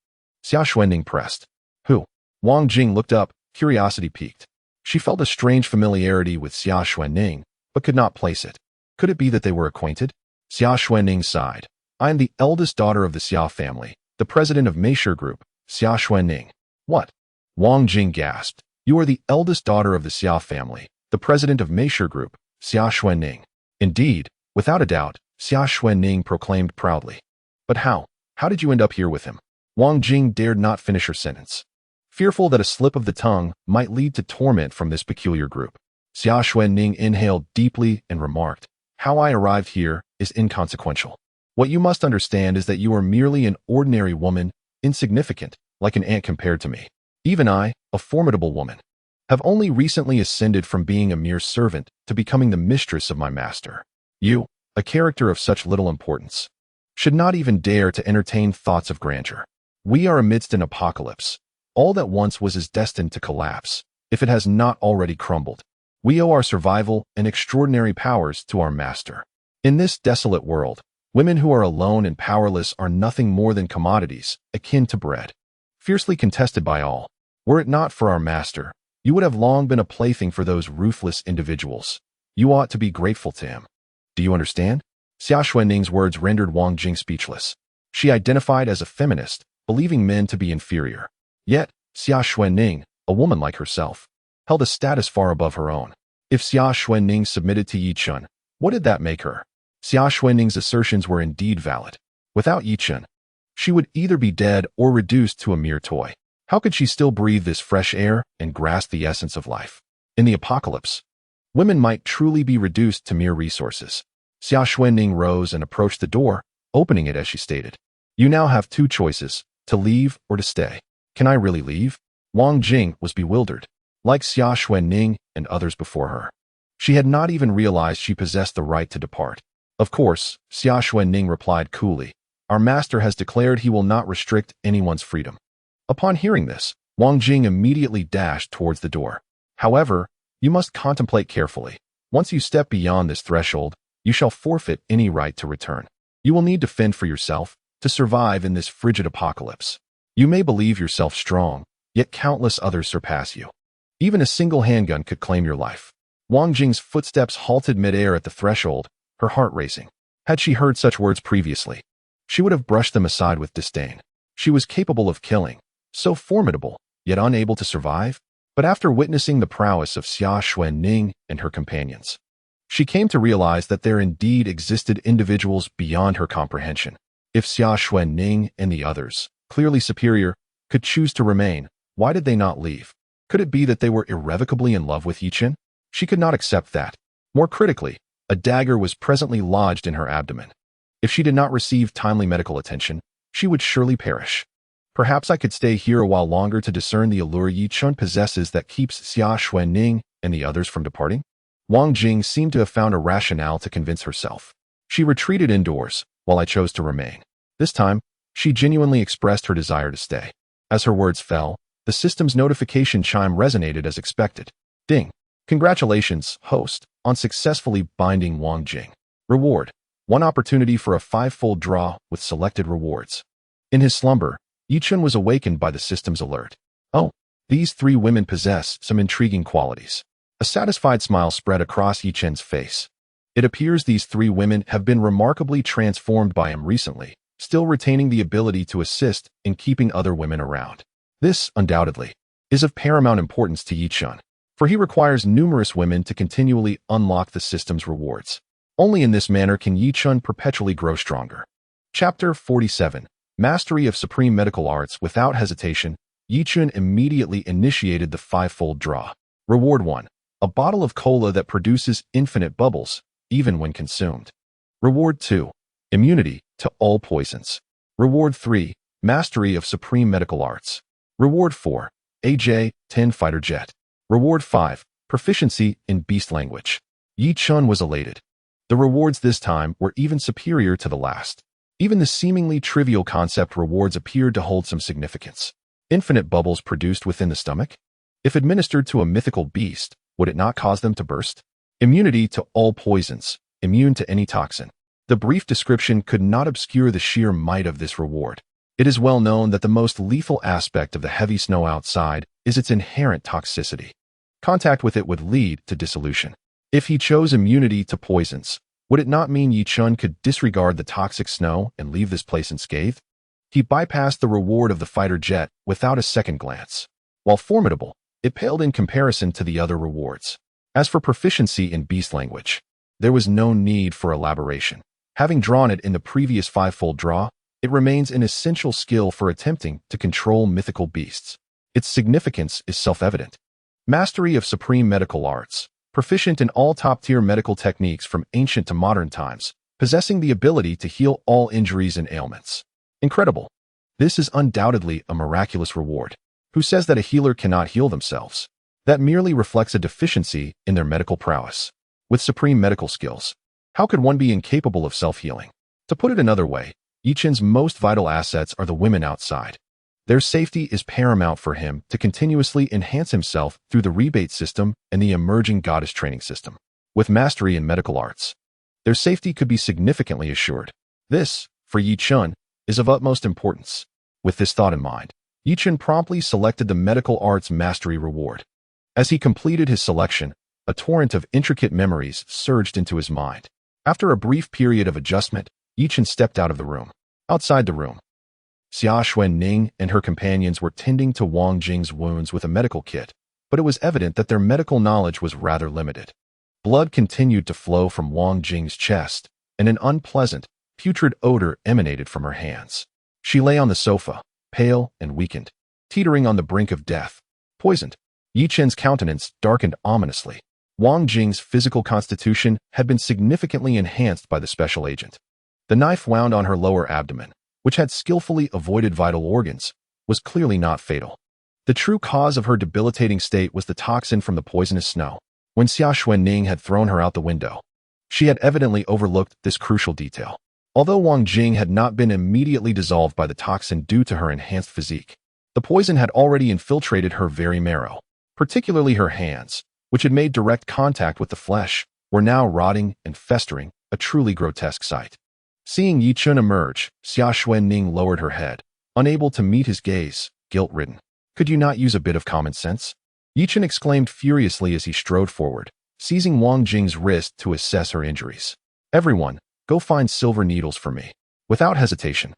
Xia Xuanning pressed. Who? Wang Jing looked up, curiosity piqued. She felt a strange familiarity with Xia Xuanning, but could not place it. Could it be that they were acquainted? Xia Xuanning sighed. I am the eldest daughter of the Xia family, the president of Meisher Group, Xia Xuanning. What? Wang Jing gasped. You are the eldest daughter of the Xia family, the president of Meisher Group, Xia Xuanning. Indeed, without a doubt, Xia Xuanning proclaimed proudly. But how? How did you end up here with him? Wang Jing dared not finish her sentence, fearful that a slip of the tongue might lead to torment from this peculiar group. Xia Xuanning inhaled deeply and remarked, how I arrived here is inconsequential. What you must understand is that you are merely an ordinary woman, insignificant, like an ant compared to me. Even I, a formidable woman, have only recently ascended from being a mere servant to becoming the mistress of my master. You, a character of such little importance, should not even dare to entertain thoughts of grandeur. We are amidst an apocalypse. All that once was is destined to collapse, if it has not already crumbled. We owe our survival and extraordinary powers to our master. In this desolate world, Women who are alone and powerless are nothing more than commodities, akin to bread, fiercely contested by all. Were it not for our master, you would have long been a plaything for those ruthless individuals. You ought to be grateful to him. Do you understand? Xia Xuanning's words rendered Wang Jing speechless. She identified as a feminist, believing men to be inferior. Yet, Xia Xuanning, a woman like herself, held a status far above her own. If Xia Xuanning submitted to Yi Chun, what did that make her? Xia Xuanning's assertions were indeed valid. Without Yi Chun, she would either be dead or reduced to a mere toy. How could she still breathe this fresh air and grasp the essence of life? In the apocalypse, women might truly be reduced to mere resources. Xia Xuanning rose and approached the door, opening it as she stated, "You now have two choices, to leave or to stay." "Can I really leave?" Wang Jing was bewildered. Like Xia Xuanning and others before her, she had not even realized she possessed the right to depart. "Of course," Xia Xuanning replied coolly. "Our master has declared he will not restrict anyone's freedom." Upon hearing this, Wang Jing immediately dashed towards the door. "However, you must contemplate carefully. Once you step beyond this threshold, you shall forfeit any right to return. You will need to fend for yourself, to survive in this frigid apocalypse. You may believe yourself strong, yet countless others surpass you. Even a single handgun could claim your life." Wang Jing's footsteps halted midair at the threshold, her heart racing. Had she heard such words previously, she would have brushed them aside with disdain. She was capable of killing, so formidable, yet unable to survive. But after witnessing the prowess of Xia Xuanning and her companions, she came to realize that there indeed existed individuals beyond her comprehension. If Xia Xuanning and the others, clearly superior, could choose to remain, why did they not leave? Could it be that they were irrevocably in love with Yi Chun? She could not accept that. More critically, a dagger was presently lodged in her abdomen. If she did not receive timely medical attention, she would surely perish. "Perhaps I could stay here a while longer to discern the allure Yi Chun possesses that keeps Xia Xuanning and the others from departing." Wang Jing seemed to have found a rationale to convince herself. She retreated indoors, while I chose to remain. This time, she genuinely expressed her desire to stay. As her words fell, the system's notification chime resonated as expected. Ding. "Congratulations, host, on successfully binding Wang Jing. Reward: 1 opportunity for a 5-fold draw with selected rewards." In his slumber, Yi Chun was awakened by the system's alert. Oh, these 3 women possess some intriguing qualities. A satisfied smile spread across Yi Chun's face. It appears these 3 women have been remarkably transformed by him recently, still retaining the ability to assist in keeping other women around. This, undoubtedly, is of paramount importance to Yi Chun, for he requires numerous women to continually unlock the system's rewards. Only in this manner can Yi Chun perpetually grow stronger. Chapter 47. Mastery of Supreme Medical Arts. Without hesitation, Yi Chun immediately initiated the 5-fold draw. Reward 1. A bottle of cola that produces infinite bubbles, even when consumed. Reward 2. Immunity to all poisons. Reward 3. Mastery of Supreme Medical Arts. Reward 4. AJ-10 Fighter Jet. Reward 5. Proficiency in Beast Language. Yi Chun was elated. The rewards this time were even superior to the last. Even the seemingly trivial concept rewards appeared to hold some significance. Infinite bubbles produced within the stomach? If administered to a mythical beast, would it not cause them to burst? Immunity to all poisons, immune to any toxin. The brief description could not obscure the sheer might of this reward. It is well known that the most lethal aspect of the heavy snow outside is its inherent toxicity. Contact with it would lead to dissolution. If he chose immunity to poisons, would it not mean Yi Chun could disregard the toxic snow and leave this place unscathed? He bypassed the reward of the fighter jet without a second glance. While formidable, it paled in comparison to the other rewards. As for proficiency in beast language, there was no need for elaboration. Having drawn it in the previous 5-fold draw, it remains an essential skill for attempting to control mythical beasts. Its significance is self-evident. Mastery of Supreme Medical Arts. Proficient in all top-tier medical techniques from ancient to modern times, possessing the ability to heal all injuries and ailments. Incredible. This is undoubtedly a miraculous reward. Who says that a healer cannot heal themselves? That merely reflects a deficiency in their medical prowess. With supreme medical skills, how could one be incapable of self-healing? To put it another way, Yi Chun's most vital assets are the women outside. Their safety is paramount for him to continuously enhance himself through the rebate system and the emerging goddess training system. With mastery in medical arts, their safety could be significantly assured. This, for Yi Chun, is of utmost importance. With this thought in mind, Yi Chun promptly selected the medical arts mastery reward. As he completed his selection, a torrent of intricate memories surged into his mind. After a brief period of adjustment, Yi Chun stepped out of the room. Outside the room, Xia Xuanning and her companions were tending to Wang Jing's wounds with a medical kit, but it was evident that their medical knowledge was rather limited. Blood continued to flow from Wang Jing's chest, and an unpleasant, putrid odor emanated from her hands. She lay on the sofa, pale and weakened, teetering on the brink of death. Poisoned. Yi Chun's countenance darkened ominously. Wang Jing's physical constitution had been significantly enhanced by the special agent. The knife wound on her lower abdomen, which had skillfully avoided vital organs, was clearly not fatal. The true cause of her debilitating state was the toxin from the poisonous snow. When Xia Xuanning had thrown her out the window, she had evidently overlooked this crucial detail. Although Wang Jing had not been immediately dissolved by the toxin due to her enhanced physique, the poison had already infiltrated her very marrow. Particularly her hands, which had made direct contact with the flesh, were now rotting and festering, a truly grotesque sight. Seeing Yi Chun emerge, Xia Xuanning lowered her head, unable to meet his gaze, guilt-ridden. "Could you not use a bit of common sense?" Yi Chun exclaimed furiously as he strode forward, seizing Wang Jing's wrist to assess her injuries. "Everyone, go find silver needles for me." Without hesitation,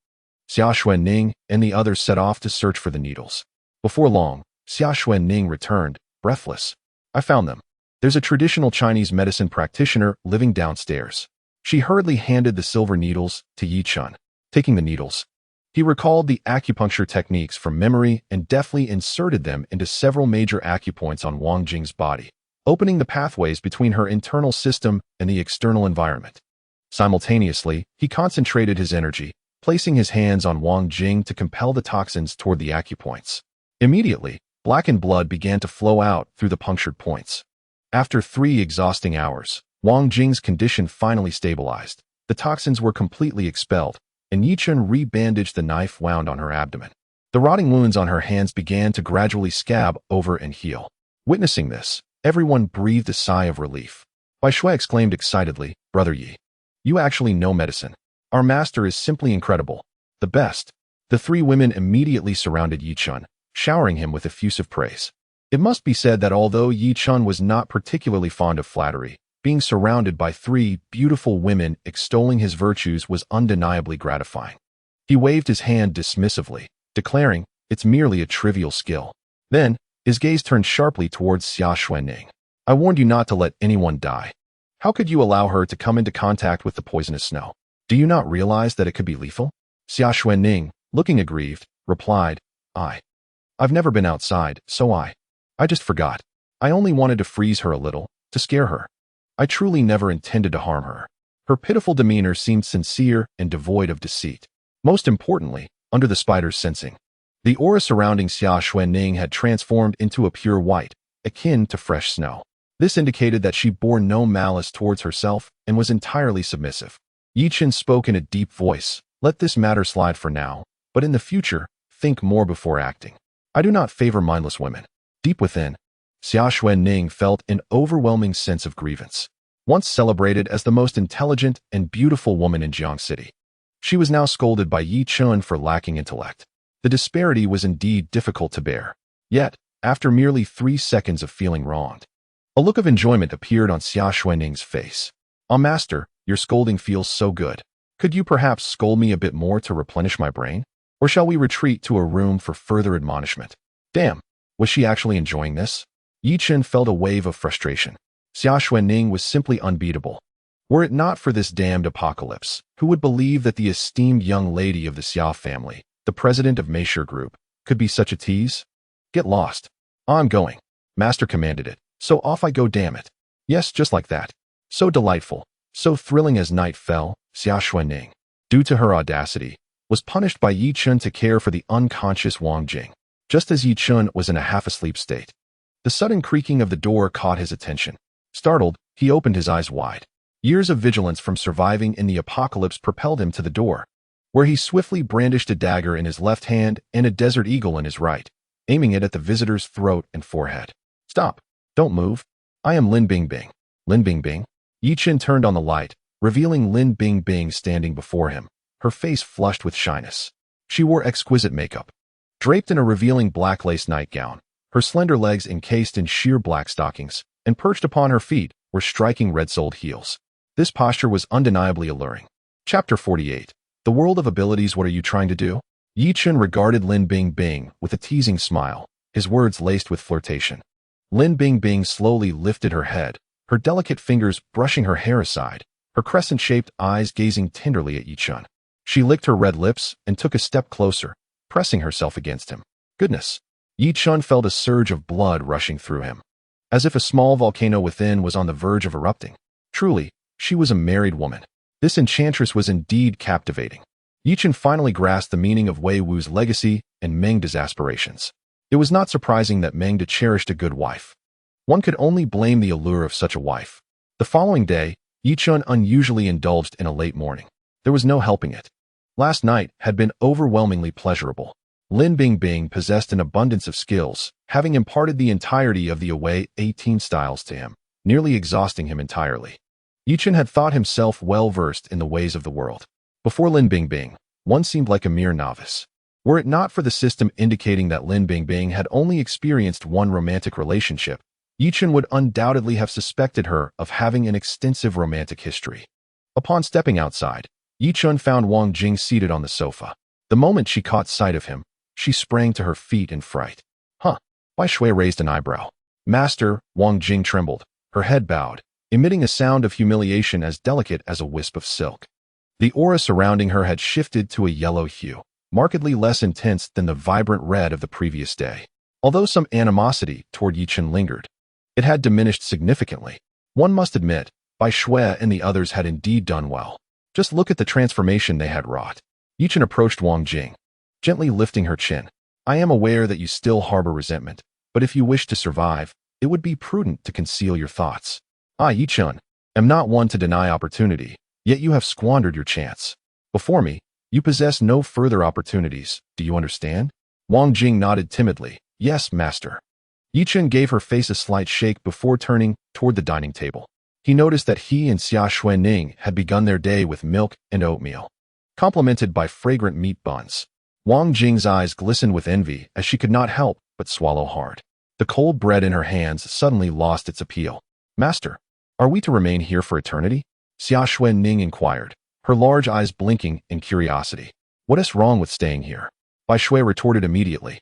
Xia Xuanning and the others set off to search for the needles. Before long, Xia Xuanning returned, breathless. "I found them. There's a traditional Chinese medicine practitioner living downstairs." She hurriedly handed the silver needles to Yi Chun. Taking the needles, he recalled the acupuncture techniques from memory and deftly inserted them into several major acupoints on Wang Jing's body, opening the pathways between her internal system and the external environment. Simultaneously, he concentrated his energy, placing his hands on Wang Jing to compel the toxins toward the acupoints. Immediately, blackened blood began to flow out through the punctured points. After 3 exhausting hours, Wang Jing's condition finally stabilized. The toxins were completely expelled, and Yi Chun rebandaged the knife wound on her abdomen. The rotting wounds on her hands began to gradually scab over and heal. Witnessing this, everyone breathed a sigh of relief. Bai Shui exclaimed excitedly, "Brother Yi, you actually know medicine. Our master is simply incredible. The best." The 3 women immediately surrounded Yi Chun, showering him with effusive praise. It must be said that although Yi Chun was not particularly fond of flattery, being surrounded by 3 beautiful women extolling his virtues was undeniably gratifying. He waved his hand dismissively, declaring, "It's merely a trivial skill." Then, his gaze turned sharply towards Xia Xuanning. "I warned you not to let anyone die. How could you allow her to come into contact with the poisonous snow? Do you not realize that it could be lethal?" Xia Xuanning, looking aggrieved, replied, I've never been outside, so I just forgot. I only wanted to freeze her a little, to scare her. I truly never intended to harm her." Her pitiful demeanor seemed sincere and devoid of deceit. Most importantly, under the spider's sensing, the aura surrounding Xia Xuanning had transformed into a pure white, akin to fresh snow. This indicated that she bore no malice towards herself and was entirely submissive. Yi Chun spoke in a deep voice, "Let this matter slide for now, but in the future, think more before acting. I do not favor mindless women." Deep within, Xia Xuanning felt an overwhelming sense of grievance. Once celebrated as the most intelligent and beautiful woman in Jiang City, she was now scolded by Yi Chun for lacking intellect. The disparity was indeed difficult to bear. Yet, after merely 3 seconds of feeling wronged, a look of enjoyment appeared on Xia Xuanning's face. Master, your scolding feels so good. Could you perhaps scold me a bit more to replenish my brain? Or shall we retreat to a room for further admonishment?" Damn, was she actually enjoying this? Yi Chun felt a wave of frustration. Xia Xuanning was simply unbeatable. Were it not for this damned apocalypse, who would believe that the esteemed young lady of the Xiao family, the president of Meisher Group, could be such a tease? "Get lost." "I'm going." Master commanded it, so off I go, damn it. Yes, just like that. So delightful, so thrilling. As night fell, Xia Xuanning, due to her audacity, was punished by Yi Chun to care for the unconscious Wang Jing. Just as Yi Chun was in a half-asleep state, the sudden creaking of the door caught his attention. Startled, he opened his eyes wide. Years of vigilance from surviving in the apocalypse propelled him to the door, where he swiftly brandished a dagger in his left hand and a desert eagle in his right, aiming it at the visitor's throat and forehead. "Stop! Don't move. I am Lin Bingbing." "Lin Bingbing?" Yi Chun turned on the light, revealing Lin Bingbing standing before him, her face flushed with shyness. She wore exquisite makeup. Draped in a revealing black lace nightgown, her slender legs encased in sheer black stockings, and perched upon her feet were striking red-soled heels. This posture was undeniably alluring. Chapter 48. The World of Abilities. What are you trying to do? Yi Chun regarded Lin Bingbing with a teasing smile, his words laced with flirtation. Lin Bingbing slowly lifted her head, her delicate fingers brushing her hair aside, her crescent-shaped eyes gazing tenderly at Yi Chun. She licked her red lips and took a step closer, pressing herself against him. Goodness! Yi Chun felt a surge of blood rushing through him, as if a small volcano within was on the verge of erupting. Truly, she was a married woman. This enchantress was indeed captivating. Yi Chun finally grasped the meaning of Wei Wu's legacy and Meng Da's aspirations. It was not surprising that Meng Da cherished a good wife. One could only blame the allure of such a wife. The following day, Yi Chun unusually indulged in a late morning. There was no helping it. Last night had been overwhelmingly pleasurable. Lin Bingbing possessed an abundance of skills, having imparted the entirety of the Away 18 styles to him, nearly exhausting him entirely. Yi Chun had thought himself well-versed in the ways of the world. Before Lin Bingbing, one seemed like a mere novice. Were it not for the system indicating that Lin Bingbing had only experienced one romantic relationship, Yi Chun would undoubtedly have suspected her of having an extensive romantic history. Upon stepping outside, Yi Chun found Wang Jing seated on the sofa. The moment she caught sight of him, she sprang to her feet in fright. Huh? Bai Shui raised an eyebrow. Master, Wang Jing trembled, her head bowed, emitting a sound of humiliation as delicate as a wisp of silk. The aura surrounding her had shifted to a yellow hue, markedly less intense than the vibrant red of the previous day. Although some animosity toward Yi Chun lingered, it had diminished significantly. One must admit, Bai Shui and the others had indeed done well. Just look at the transformation they had wrought. Yi Chun approached Wang Jing, gently lifting her chin. I am aware that you still harbor resentment, but if you wish to survive, it would be prudent to conceal your thoughts. Yi Chun, am not one to deny opportunity, yet you have squandered your chance. Before me, you possess no further opportunities, do you understand? Wang Jing nodded timidly. Yes, master. Yi Chun gave her face a slight shake before turning toward the dining table. He noticed that he and Xia Xuanning had begun their day with milk and oatmeal, complemented by fragrant meat buns. Wang Jing's eyes glistened with envy as she could not help but swallow hard. The cold bread in her hands suddenly lost its appeal. Master, are we to remain here for eternity? Xia Xuanning inquired, her large eyes blinking in curiosity. What is wrong with staying here? Bai Shui retorted immediately.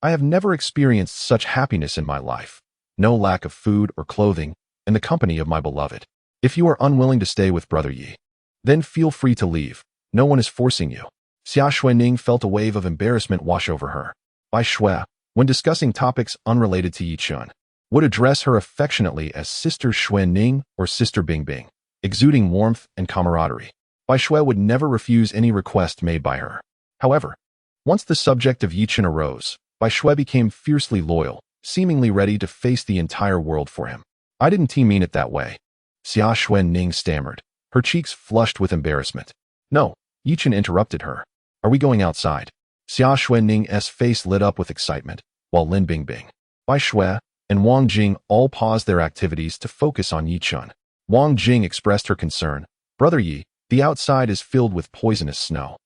I have never experienced such happiness in my life. No lack of food or clothing, and the company of my beloved. If you are unwilling to stay with Brother Yi, then feel free to leave. No one is forcing you. Xia Xuanning felt a wave of embarrassment wash over her. Bai Shui, when discussing topics unrelated to Yi Chun, would address her affectionately as Sister Xuanning or Sister Bingbing, exuding warmth and camaraderie. Bai Shui would never refuse any request made by her. However, once the subject of Yi Chun arose, Bai Shui became fiercely loyal, seemingly ready to face the entire world for him. I didn't mean it that way. Xia Xuanning stammered, her cheeks flushed with embarrassment. No, Yi Chun interrupted her. Are we going outside? Xia Xuanning's face lit up with excitement, while Lin Bingbing, Bai Shui, and Wang Jing all paused their activities to focus on Yi Chun. Wang Jing expressed her concern. Brother Yi, the outside is filled with poisonous snow.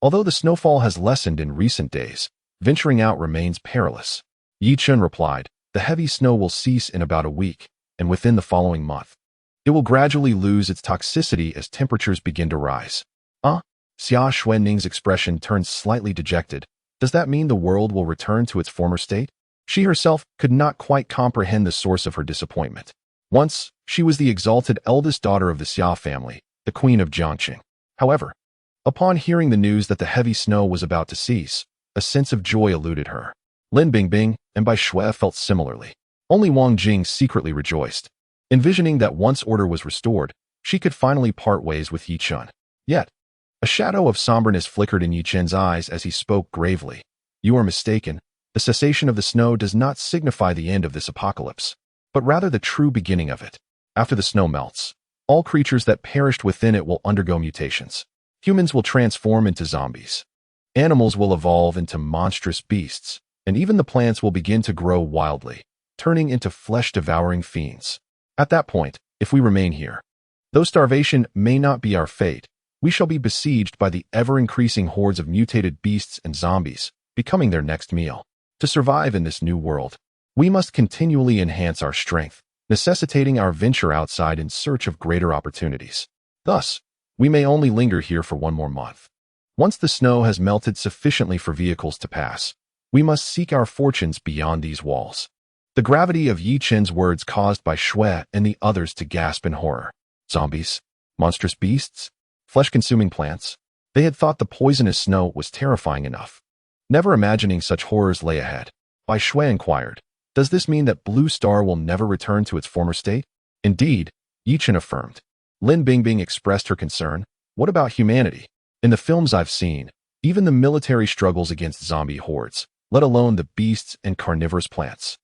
Although the snowfall has lessened in recent days, venturing out remains perilous. Yi Chun replied, the heavy snow will cease in about a week, and within the following month, it will gradually lose its toxicity as temperatures begin to rise. Xia Xuanning's expression turned slightly dejected. Does that mean the world will return to its former state? She herself could not quite comprehend the source of her disappointment. Once, she was the exalted eldest daughter of the Xia family, the queen of Jiangqing. However, upon hearing the news that the heavy snow was about to cease, a sense of joy eluded her. Lin Bingbing and Bai Shui felt similarly. Only Wang Jing secretly rejoiced, envisioning that once order was restored, she could finally part ways with Yi Chun. Yet, a shadow of somberness flickered in Yi Chun's eyes as he spoke gravely. You are mistaken. The cessation of the snow does not signify the end of this apocalypse, but rather the true beginning of it. After the snow melts, all creatures that perished within it will undergo mutations. Humans will transform into zombies. Animals will evolve into monstrous beasts, and even the plants will begin to grow wildly, turning into flesh-devouring fiends. At that point, if we remain here, though starvation may not be our fate, we shall be besieged by the ever-increasing hordes of mutated beasts and zombies, becoming their next meal. To survive in this new world, we must continually enhance our strength, necessitating our venture outside in search of greater opportunities. Thus, we may only linger here for one more month. Once the snow has melted sufficiently for vehicles to pass, we must seek our fortunes beyond these walls. The gravity of Yi Chen's words caused by Shui and the others to gasp in horror. Zombies? Monstrous beasts? Flesh-consuming plants? They had thought the poisonous snow was terrifying enough. Never imagining such horrors lay ahead, Bai Shui inquired, "Does this mean that Blue Star will never return to its former state?" "Indeed," Yi Chen affirmed. Lin Bingbing expressed her concern. "What about humanity? In the films I've seen, even the military struggles against zombie hordes, let alone the beasts and carnivorous plants.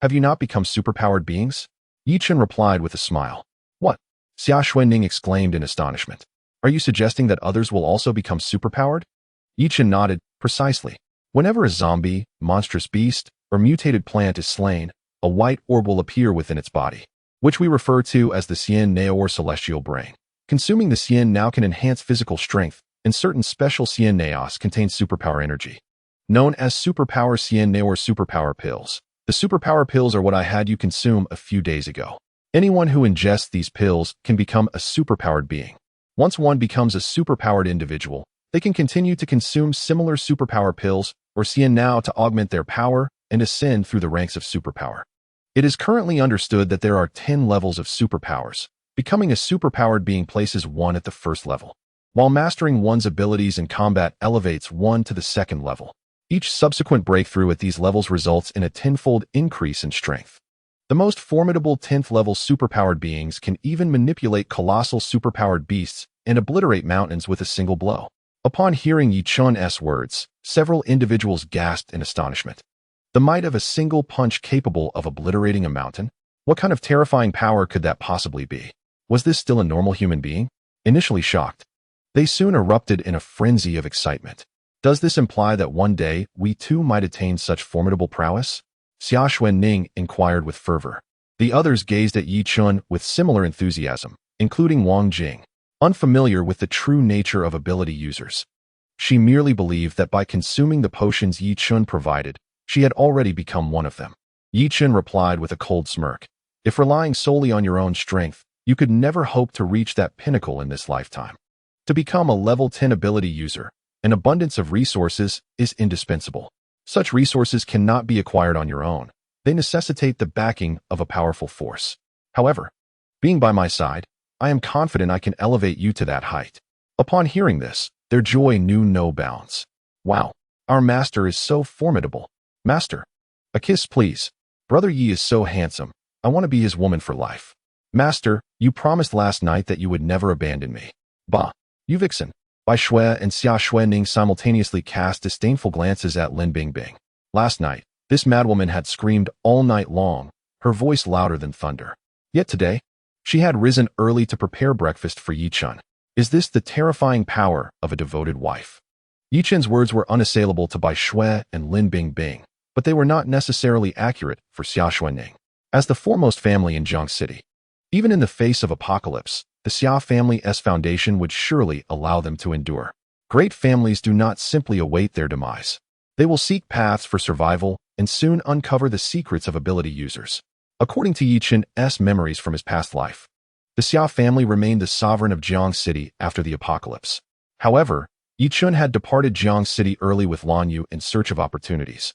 Have you not become superpowered beings?" Yi Chen replied with a smile. "What?" Xia Xuanning exclaimed in astonishment. "Are you suggesting that others will also become superpowered?" Yi Chen nodded. "Precisely. Whenever a zombie, monstrous beast, or mutated plant is slain, a white orb will appear within its body, which we refer to as the Xian Neo or celestial brain. Consuming the Xian now can enhance physical strength, and certain special Xian Neos contain superpower energy, known as superpower Xian Neo or superpower pills. The superpower pills are what I had you consume a few days ago. Anyone who ingests these pills can become a superpowered being. Once one becomes a superpowered individual, they can continue to consume similar superpower pills or Xian Nao to augment their power and ascend through the ranks of superpower. It is currently understood that there are 10 levels of superpowers. Becoming a superpowered being places one at the first level, while mastering one's abilities in combat elevates one to the second level. Each subsequent breakthrough at these levels results in a tenfold increase in strength. The most formidable 10th level superpowered beings can even manipulate colossal superpowered beasts and obliterate mountains with a single blow. Upon hearing Yi Chen's words, several individuals gasped in astonishment. The might of a single punch capable of obliterating a mountain? What kind of terrifying power could that possibly be? Was this still a normal human being? Initially shocked, they soon erupted in a frenzy of excitement. Does this imply that one day we too might attain such formidable prowess? Xia Xuanning inquired with fervor. The others gazed at Yi Chen with similar enthusiasm, including Wang Jing, unfamiliar with the true nature of ability users. She merely believed that by consuming the potions Yi Chen provided, she had already become one of them. Yi Chen replied with a cold smirk. If relying solely on your own strength, you could never hope to reach that pinnacle in this lifetime. To become a level 10 ability user, an abundance of resources is indispensable. Such resources cannot be acquired on your own. They necessitate the backing of a powerful force. However, being by my side, I am confident I can elevate you to that height. Upon hearing this, their joy knew no bounds. Wow, our master is so formidable. Master, a kiss please. Brother Yi is so handsome. I want to be his woman for life. Master, you promised last night that you would never abandon me. Bah, you vixen. Bai Shui and Xia Xuanning simultaneously cast disdainful glances at Lin Bingbing. Last night, this madwoman had screamed all night long, her voice louder than thunder. Yet today, she had risen early to prepare breakfast for Yi Chen. Is this the terrifying power of a devoted wife? Yi Chen's words were unassailable to Bai Shui and Lin Bingbing, but they were not necessarily accurate for Xia Xuanning. As the foremost family in Jiang City, even in the face of apocalypse, the Xia family's foundation would surely allow them to endure. Great families do not simply await their demise. They will seek paths for survival and soon uncover the secrets of ability users. According to Yi Chen's memories from his past life, the Xia family remained the sovereign of Jiang City after the apocalypse. However, Yi Chen had departed Jiang City early with Lan Yu in search of opportunities,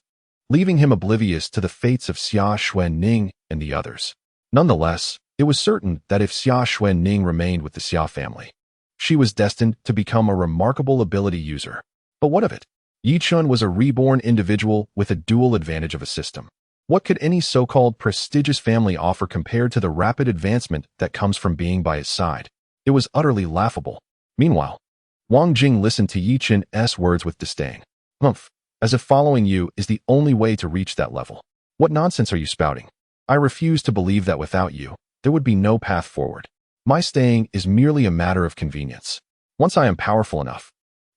leaving him oblivious to the fates of Xia Xuanning and the others. Nonetheless, it was certain that if Xia Xuanning remained with the Xia family, she was destined to become a remarkable ability user. But what of it? Yi Chen was a reborn individual with a dual advantage of a system. What could any so-called prestigious family offer compared to the rapid advancement that comes from being by his side? It was utterly laughable. Meanwhile, Wang Jing listened to Yi Chen's words with disdain. Humph, as if following you is the only way to reach that level. What nonsense are you spouting? I refuse to believe that without you, there would be no path forward. My staying is merely a matter of convenience. Once I am powerful enough,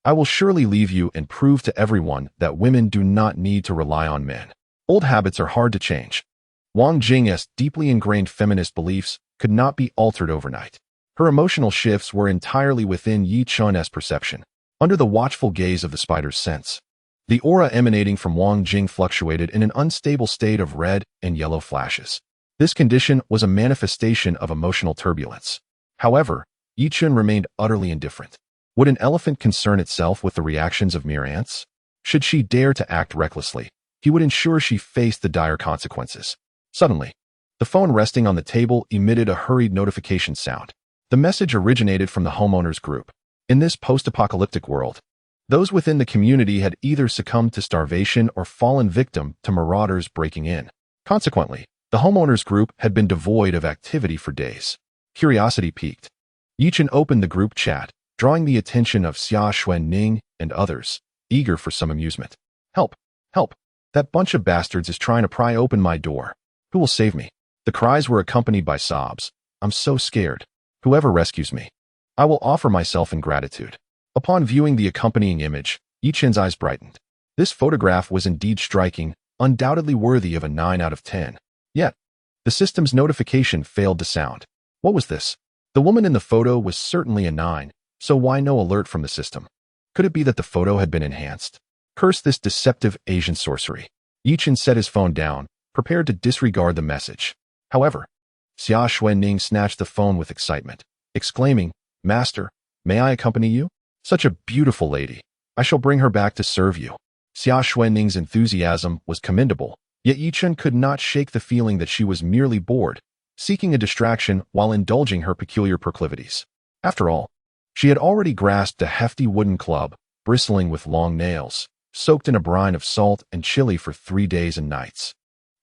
I will surely leave you and prove to everyone that women do not need to rely on men. Old habits are hard to change. Wang Jing's deeply ingrained feminist beliefs could not be altered overnight. Her emotional shifts were entirely within Yi Chun's perception, under the watchful gaze of the spider's sense. The aura emanating from Wang Jing fluctuated in an unstable state of red and yellow flashes. This condition was a manifestation of emotional turbulence. However, Yi Chun remained utterly indifferent. Would an elephant concern itself with the reactions of mere ants? Should she dare to act recklessly, he would ensure she faced the dire consequences. Suddenly, the phone resting on the table emitted a hurried notification sound. The message originated from the homeowners group. In this post-apocalyptic world, those within the community had either succumbed to starvation or fallen victim to marauders breaking in. Consequently, the homeowners group had been devoid of activity for days. Curiosity piqued. Yi Chun opened the group chat, drawing the attention of Xia Xuanning and others, eager for some amusement. Help! Help! That bunch of bastards is trying to pry open my door. Who will save me? The cries were accompanied by sobs. I'm so scared. Whoever rescues me, I will offer myself in gratitude. Upon viewing the accompanying image, Yi Chun's eyes brightened. This photograph was indeed striking, undoubtedly worthy of a 9 out of 10. Yet, the system's notification failed to sound. What was this? The woman in the photo was certainly a 9, so why no alert from the system? Could it be that the photo had been enhanced? Curse this deceptive Asian sorcery. Yi Chun set his phone down, prepared to disregard the message. However, Xia Xuanning snatched the phone with excitement, exclaiming, Master, may I accompany you? Such a beautiful lady. I shall bring her back to serve you. Xia Xuanning's enthusiasm was commendable, yet Yi Chun could not shake the feeling that she was merely bored, seeking a distraction while indulging her peculiar proclivities. After all, she had already grasped a hefty wooden club, bristling with long nails, soaked in a brine of salt and chili for 3 days and nights,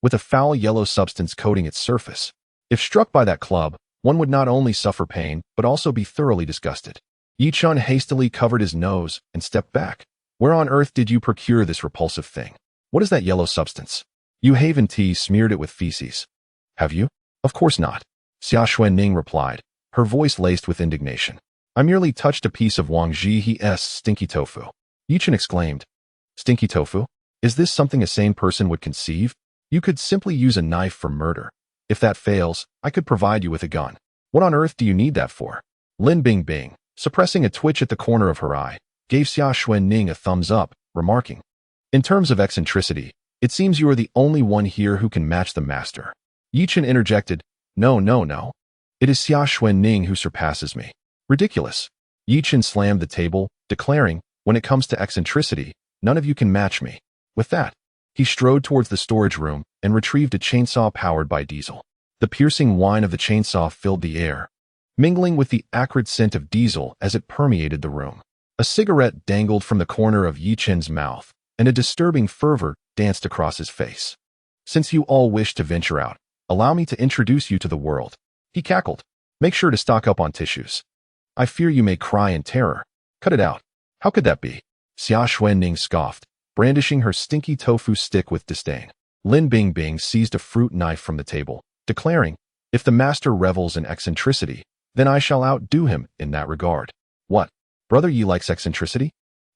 with a foul yellow substance coating its surface. If struck by that club, one would not only suffer pain, but also be thoroughly disgusted. Yi Chun hastily covered his nose and stepped back. Where on earth did you procure this repulsive thing? What is that yellow substance? You Haven tea smeared it with feces. Have you? Of course not. Xia Xuanning replied, her voice laced with indignation. I merely touched a piece of Wang Zhi's stinky tofu. Yi Chun exclaimed. Stinky tofu? Is this something a sane person would conceive? You could simply use a knife for murder. If that fails, I could provide you with a gun. What on earth do you need that for? Lin Bingbing, suppressing a twitch at the corner of her eye, gave Xia Xuanning a thumbs up, remarking, in terms of eccentricity, it seems you are the only one here who can match the master. Yi Chun interjected, No. It is Xia Xuanning who surpasses me. Ridiculous. Yi Chun slammed the table, declaring, when it comes to eccentricity, none of you can match me. With that, he strode towards the storage room and retrieved a chainsaw powered by diesel. The piercing whine of the chainsaw filled the air, mingling with the acrid scent of diesel as it permeated the room. A cigarette dangled from the corner of Yi Chun's mouth, and a disturbing fervor danced across his face. Since you all wish to venture out, allow me to introduce you to the world. He cackled. Make sure to stock up on tissues. I fear you may cry in terror. Cut it out. How could that be? Xia Xuanning scoffed, brandishing her stinky tofu stick with disdain. Lin Bingbing seized a fruit knife from the table, declaring, if the master revels in eccentricity, then I shall outdo him in that regard. What? Brother Yi likes eccentricity?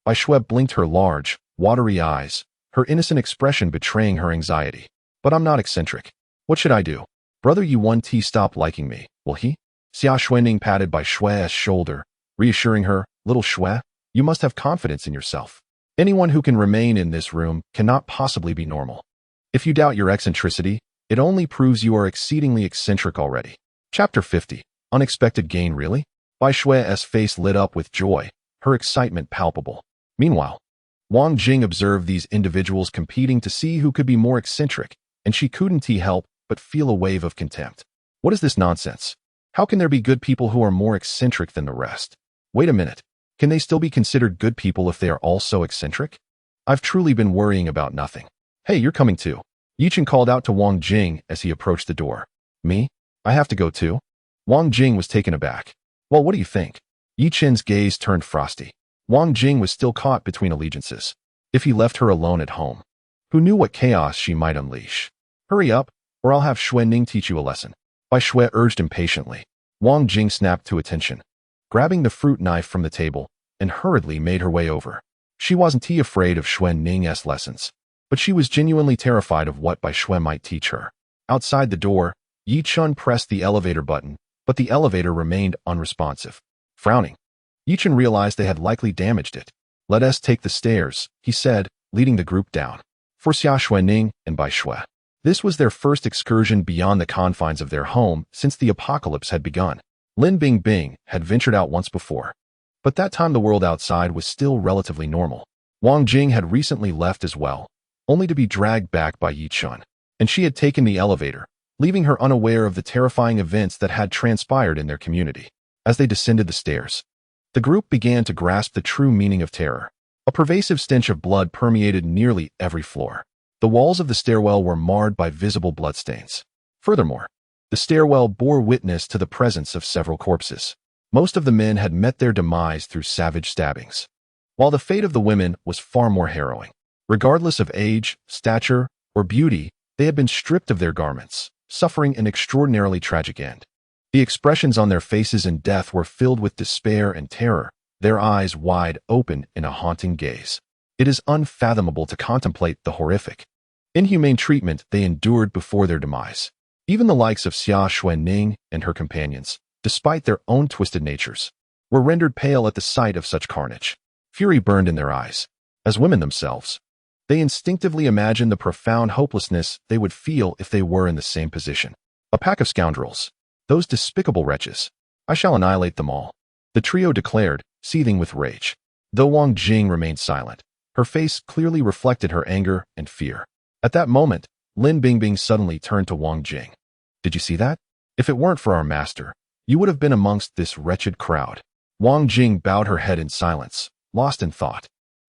Bai Shui blinked her large, watery eyes, her innocent expression betraying her anxiety. But I'm not eccentric. What should I do? Brother Yi won't stop liking me, will he? Xia Xuanning patted Bai Shui's shoulder, reassuring her, little Shui, you must have confidence in yourself. Anyone who can remain in this room cannot possibly be normal. If you doubt your eccentricity, it only proves you are exceedingly eccentric already. Chapter 50. Unexpected gain, really? Bai Shui's face lit up with joy, her excitement palpable. Meanwhile, Wang Jing observed these individuals competing to see who could be more eccentric, and she couldn't help but feel a wave of contempt. What is this nonsense? How can there be good people who are more eccentric than the rest? Wait a minute. Can they still be considered good people if they are all so eccentric? I've truly been worrying about nothing. Hey, you're coming too. Yi Chun called out to Wang Jing as he approached the door. Me? I have to go too? Wang Jing was taken aback. Well, what do you think? Yi Chun's gaze turned frosty. Wang Jing was still caught between allegiances. If he left her alone at home, who knew what chaos she might unleash? Hurry up, or I'll have Xuanning teach you a lesson. Bai Shui urged impatiently. Wang Jing snapped to attention, grabbing the fruit knife from the table, and hurriedly made her way over. She wasn't afraid of Xuanning's lessons, but she was genuinely terrified of what Bai Shui might teach her. Outside the door, Yi Chun pressed the elevator button, but the elevator remained unresponsive. Frowning, Yichen realized they had likely damaged it. "Let us take the stairs," he said, leading the group down. For Xia Xuening and Bai Shui, this was their first excursion beyond the confines of their home since the apocalypse had begun. Lin Bingbing had ventured out once before, but that time the world outside was still relatively normal. Wang Jing had recently left as well, only to be dragged back by Yi Chun, and she had taken the elevator, leaving her unaware of the terrifying events that had transpired in their community. As they descended the stairs, the group began to grasp the true meaning of terror. A pervasive stench of blood permeated nearly every floor. The walls of the stairwell were marred by visible bloodstains. Furthermore, the stairwell bore witness to the presence of several corpses. Most of the men had met their demise through savage stabbings, while the fate of the women was far more harrowing. Regardless of age, stature, or beauty, they had been stripped of their garments, suffering an extraordinarily tragic end. The expressions on their faces in death were filled with despair and terror, their eyes wide open in a haunting gaze. It is unfathomable to contemplate the horrific, inhumane treatment they endured before their demise. Even the likes of Xia Xuening and her companions, despite their own twisted natures, were rendered pale at the sight of such carnage. Fury burned in their eyes. As women themselves, they instinctively imagined the profound hopelessness they would feel if they were in the same position. "A pack of scoundrels. Those despicable wretches. I shall annihilate them all," the trio declared, seething with rage. Though Wang Jing remained silent, her face clearly reflected her anger and fear. At that moment, Lin Bingbing suddenly turned to Wang Jing. "Did you see that? If it weren't for our master, you would have been amongst this wretched crowd." Wang Jing bowed her head in silence, lost in thought.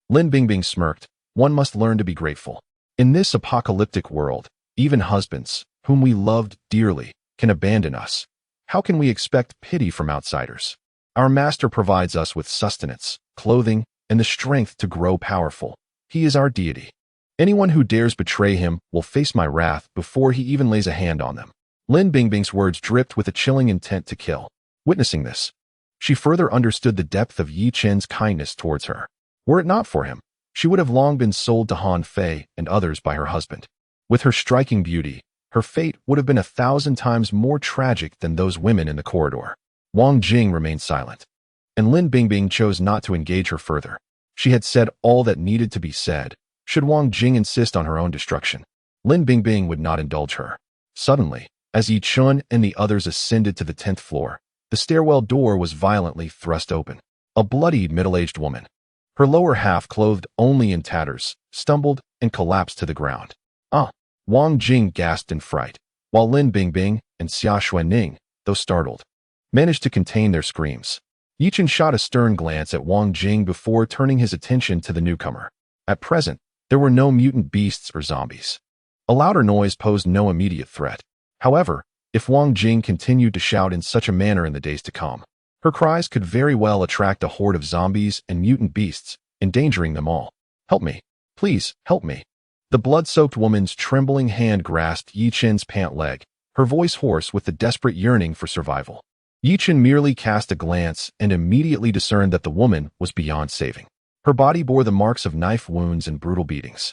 Lin Bingbing smirked. "One must learn to be grateful. In this apocalyptic world, even husbands, whom we loved dearly, can abandon us. How can we expect pity from outsiders? Our master provides us with sustenance, clothing, and the strength to grow powerful. He is our deity. Anyone who dares betray him will face my wrath before he even lays a hand on them." Lin Bingbing's words dripped with a chilling intent to kill. Witnessing this, she further understood the depth of Yi Chen's kindness towards her. Were it not for him, she would have long been sold to Han Fei and others by her husband. With her striking beauty, her fate would have been 1,000 times more tragic than those women in the corridor. Wang Jing remained silent, and Lin Bingbing chose not to engage her further. She had said all that needed to be said. Should Wang Jing insist on her own destruction, Lin Bingbing would not indulge her. Suddenly, as Yi Chun and the others ascended to the 10th floor, the stairwell door was violently thrust open. A bloodied middle-aged woman, her lower half clothed only in tatters, stumbled and collapsed to the ground. "Ah!" Wang Jing gasped in fright, while Lin Bingbing and Xia Xuening, though startled, managed to contain their screams. Yichen shot a stern glance at Wang Jing before turning his attention to the newcomer. At present, there were no mutant beasts or zombies. A louder noise posed no immediate threat. However, if Wang Jing continued to shout in such a manner in the days to come, her cries could very well attract a horde of zombies and mutant beasts, endangering them all. "Help me. Please, help me." The blood-soaked woman's trembling hand grasped Yi Chen's pant leg, her voice hoarse with the desperate yearning for survival. Yi Chen merely cast a glance and immediately discerned that the woman was beyond saving. Her body bore the marks of knife wounds and brutal beatings,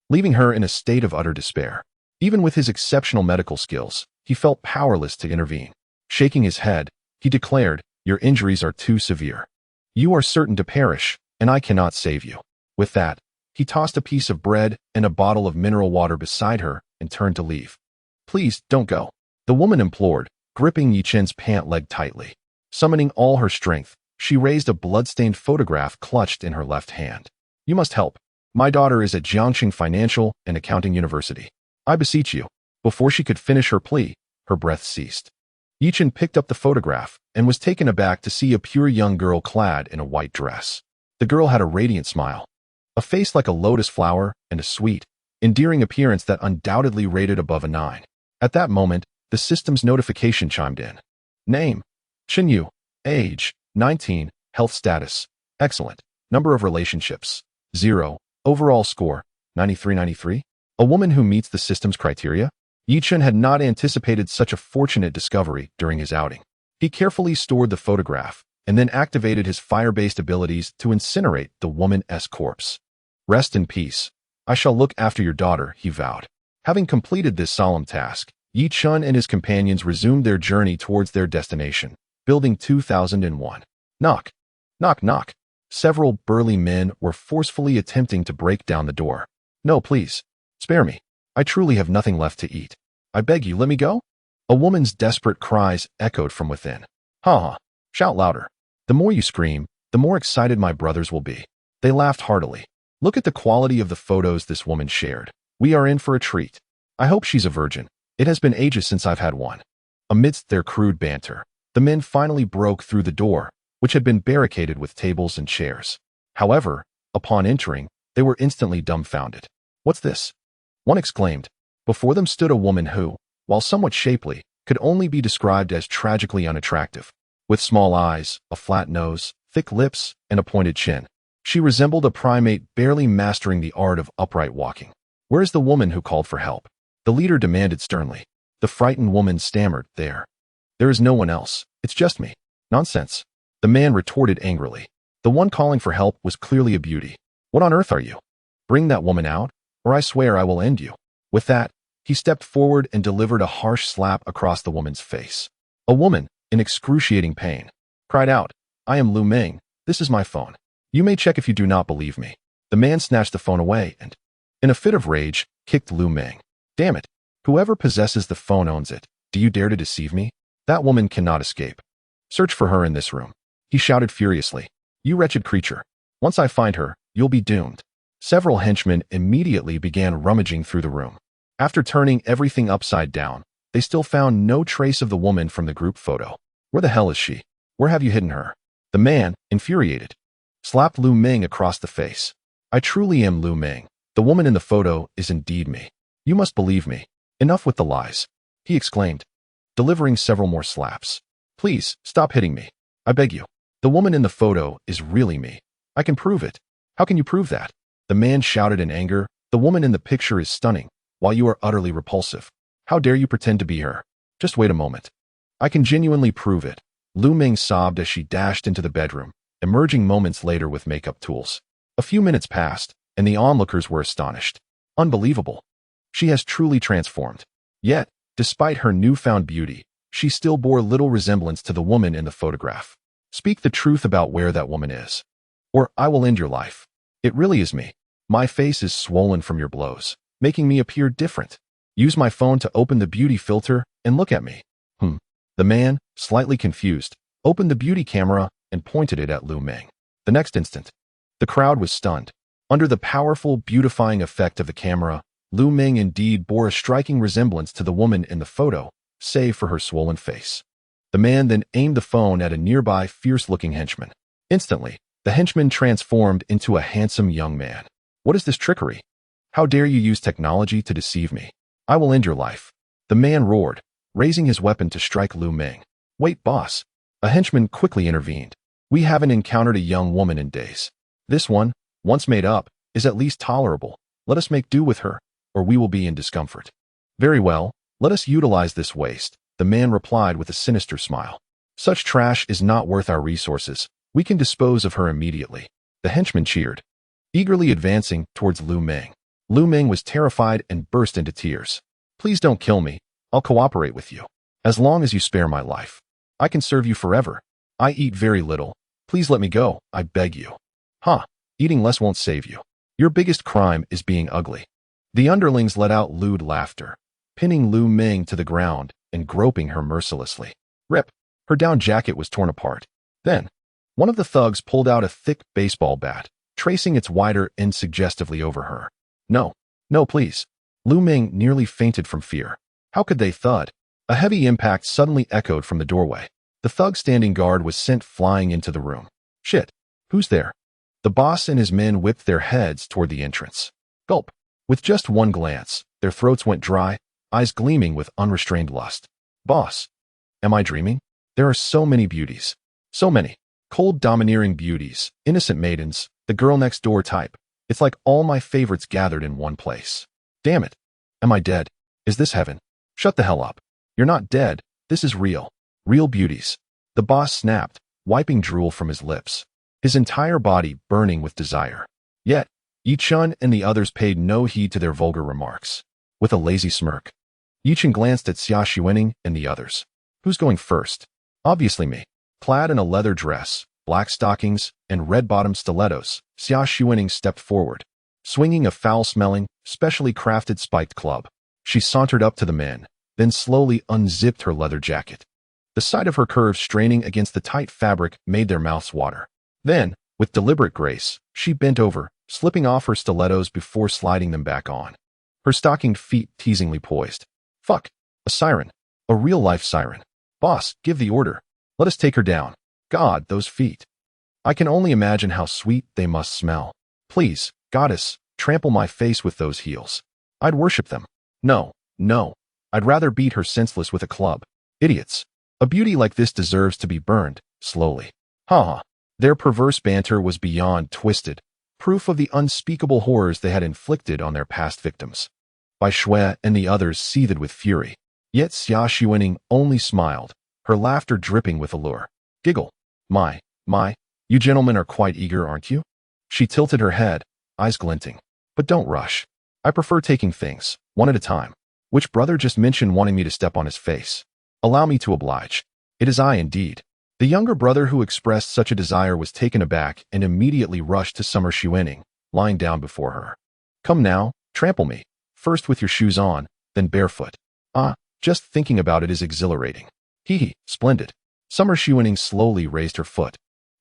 leaving her in a state of utter despair. Even with his exceptional medical skills, he felt powerless to intervene. Shaking his head, he declared, "Your injuries are too severe. You are certain to perish, and I cannot save you." With that, he tossed a piece of bread and a bottle of mineral water beside her and turned to leave. "Please, don't go," the woman implored, gripping Yi Chen's pant leg tightly. Summoning all her strength, she raised a blood-stained photograph clutched in her left hand. "You must help. My daughter is at Jiangxing Financial and Accounting University. I beseech you." Before she could finish her plea, her breath ceased. Yi Chen picked up the photograph and was taken aback to see a pure young girl clad in a white dress. The girl had a radiant smile, a face like a lotus flower, and a sweet, endearing appearance that undoubtedly rated above a 9. At that moment, the system's notification chimed in. Name: Chen Yu. Age: 19. Health status: excellent. Number of relationships: 0. Overall score: 93. A woman who meets the system's criteria? Yi Chen had not anticipated such a fortunate discovery during his outing. He carefully stored the photograph and then activated his fire-based abilities to incinerate the woman's corpse. "Rest in peace. I shall look after your daughter," he vowed. Having completed this solemn task, Yi Chun and his companions resumed their journey towards their destination, Building 2001. Knock. Knock knock. Several burly men were forcefully attempting to break down the door. No, please. Spare me. I truly have nothing left to eat. I beg you, let me go? A woman's desperate cries echoed from within. Ha ha. Shout louder. The more you scream, the more excited my brothers will be. They laughed heartily. Look at the quality of the photos this woman shared. We are in for a treat. I hope she's a virgin. It has been ages since I've had one. Amidst their crude banter, the men finally broke through the door, which had been barricaded with tables and chairs. However, upon entering, they were instantly dumbfounded. What's this? One exclaimed. Before them stood a woman who, while somewhat shapely, could only be described as tragically unattractive. With small eyes, a flat nose, thick lips, and a pointed chin, she resembled a primate barely mastering the art of upright walking. Where is the woman who called for help? The leader demanded sternly. The frightened woman stammered, There is no one else. It's just me. Nonsense. The man retorted angrily. The one calling for help was clearly a beauty. What on earth are you? Bring that woman out, or I swear I will end you. With that, he stepped forward and delivered a harsh slap across the woman's face. A woman, in excruciating pain, cried out, I am Lu Meng. This is my phone. You may check if you do not believe me. The man snatched the phone away and, in a fit of rage, kicked Lu Meng. Damn it. Whoever possesses the phone owns it. Do you dare to deceive me? That woman cannot escape. Search for her in this room. He shouted furiously. You wretched creature. Once I find her, you'll be doomed. Several henchmen immediately began rummaging through the room. After turning everything upside down, they still found no trace of the woman from the group photo. Where the hell is she? Where have you hidden her? The man, infuriated, slapped Lu Meng across the face. I truly am Lu Meng. The woman in the photo is indeed me. You must believe me. Enough with the lies, he exclaimed, delivering several more slaps. Please, stop hitting me. I beg you. The woman in the photo is really me. I can prove it. How can you prove that? The man shouted in anger. The woman in the picture is stunning, while you are utterly repulsive. How dare you pretend to be her? Just wait a moment. I can genuinely prove it. Lu Meng sobbed as she dashed into the bedroom, emerging moments later with makeup tools. A few minutes passed, and the onlookers were astonished. Unbelievable. She has truly transformed. Yet, despite her newfound beauty, she still bore little resemblance to the woman in the photograph. Speak the truth about where that woman is, or I will end your life. It really is me. My face is swollen from your blows, making me appear different. Use my phone to open the beauty filter and look at me. The man, slightly confused, opened the beauty camera and pointed it at Lu Meng. The next instant, the crowd was stunned. Under the powerful, beautifying effect of the camera, Lu Meng indeed bore a striking resemblance to the woman in the photo, save for her swollen face. The man then aimed the phone at a nearby fierce-looking henchman. Instantly, the henchman transformed into a handsome young man. What is this trickery? How dare you use technology to deceive me? I will end your life. The man roared, raising his weapon to strike Lu Meng. Wait, boss. A henchman quickly intervened. We haven't encountered a young woman in days. This one, once made up, is at least tolerable. Let us make do with her, or we will be in discomfort. Very well, let us utilize this waste, the man replied with a sinister smile. Such trash is not worth our resources. We can dispose of her immediately. The henchman cheered, eagerly advancing towards Lu Meng. Lu Meng was terrified and burst into tears. Please don't kill me. I'll cooperate with you. As long as you spare my life. I can serve you forever. I eat very little. Please let me go, I beg you. Eating less won't save you. Your biggest crime is being ugly. The underlings let out lewd laughter, pinning Lu Meng to the ground and groping her mercilessly. Rip! Her down jacket was torn apart. Then, one of the thugs pulled out a thick baseball bat, tracing its wider end suggestively over her. No, please. Lu Meng nearly fainted from fear. How could they thud? A heavy impact suddenly echoed from the doorway. The thug standing guard was sent flying into the room. Shit. Who's there? The boss and his men whipped their heads toward the entrance. Gulp. With just one glance, their throats went dry, eyes gleaming with unrestrained lust. Boss. Am I dreaming? There are so many beauties. So many. Cold, domineering beauties, innocent maidens, the girl next door type. It's like all my favorites gathered in one place. Damn it. Am I dead? Is this heaven? Shut the hell up. You're not dead. This is real. Real beauties. The boss snapped, wiping drool from his lips, his entire body burning with desire. Yet, Yi Chun and the others paid no heed to their vulgar remarks. With a lazy smirk, Yichen glanced at Xia Xuening and the others. Who's going first? Obviously me. Clad in a leather dress, black stockings, and red-bottomed stilettos, Xia Xuening stepped forward. Swinging a foul-smelling, specially crafted spiked club, she sauntered up to the men, then slowly unzipped her leather jacket. The sight of her curves straining against the tight fabric made their mouths water. Then, with deliberate grace, she bent over, slipping off her stilettos before sliding them back on. Her stockinged feet teasingly poised. Fuck. A siren. A real-life siren. Boss, give the order. Let us take her down. God, those feet. I can only imagine how sweet they must smell. Please, goddess, trample my face with those heels. I'd worship them. No, no. I'd rather beat her senseless with a club. Idiots. A beauty like this deserves to be burned, slowly. Ha. Their perverse banter was beyond twisted, proof of the unspeakable horrors they had inflicted on their past victims. Bai Shui and the others seethed with fury. Yet Xia Xuening only smiled, her laughter dripping with allure. Giggle. My, you gentlemen are quite eager, aren't you? She tilted her head, eyes glinting. But don't rush. I prefer taking things, one at a time. Which brother just mentioned wanting me to step on his face? Allow me to oblige. It is I indeed. The younger brother who expressed such a desire was taken aback and immediately rushed to Summer Xuening, lying down before her. Come now, trample me. First with your shoes on, then barefoot. Ah, just thinking about it is exhilarating. Hee, splendid. Summer Xuening slowly raised her foot.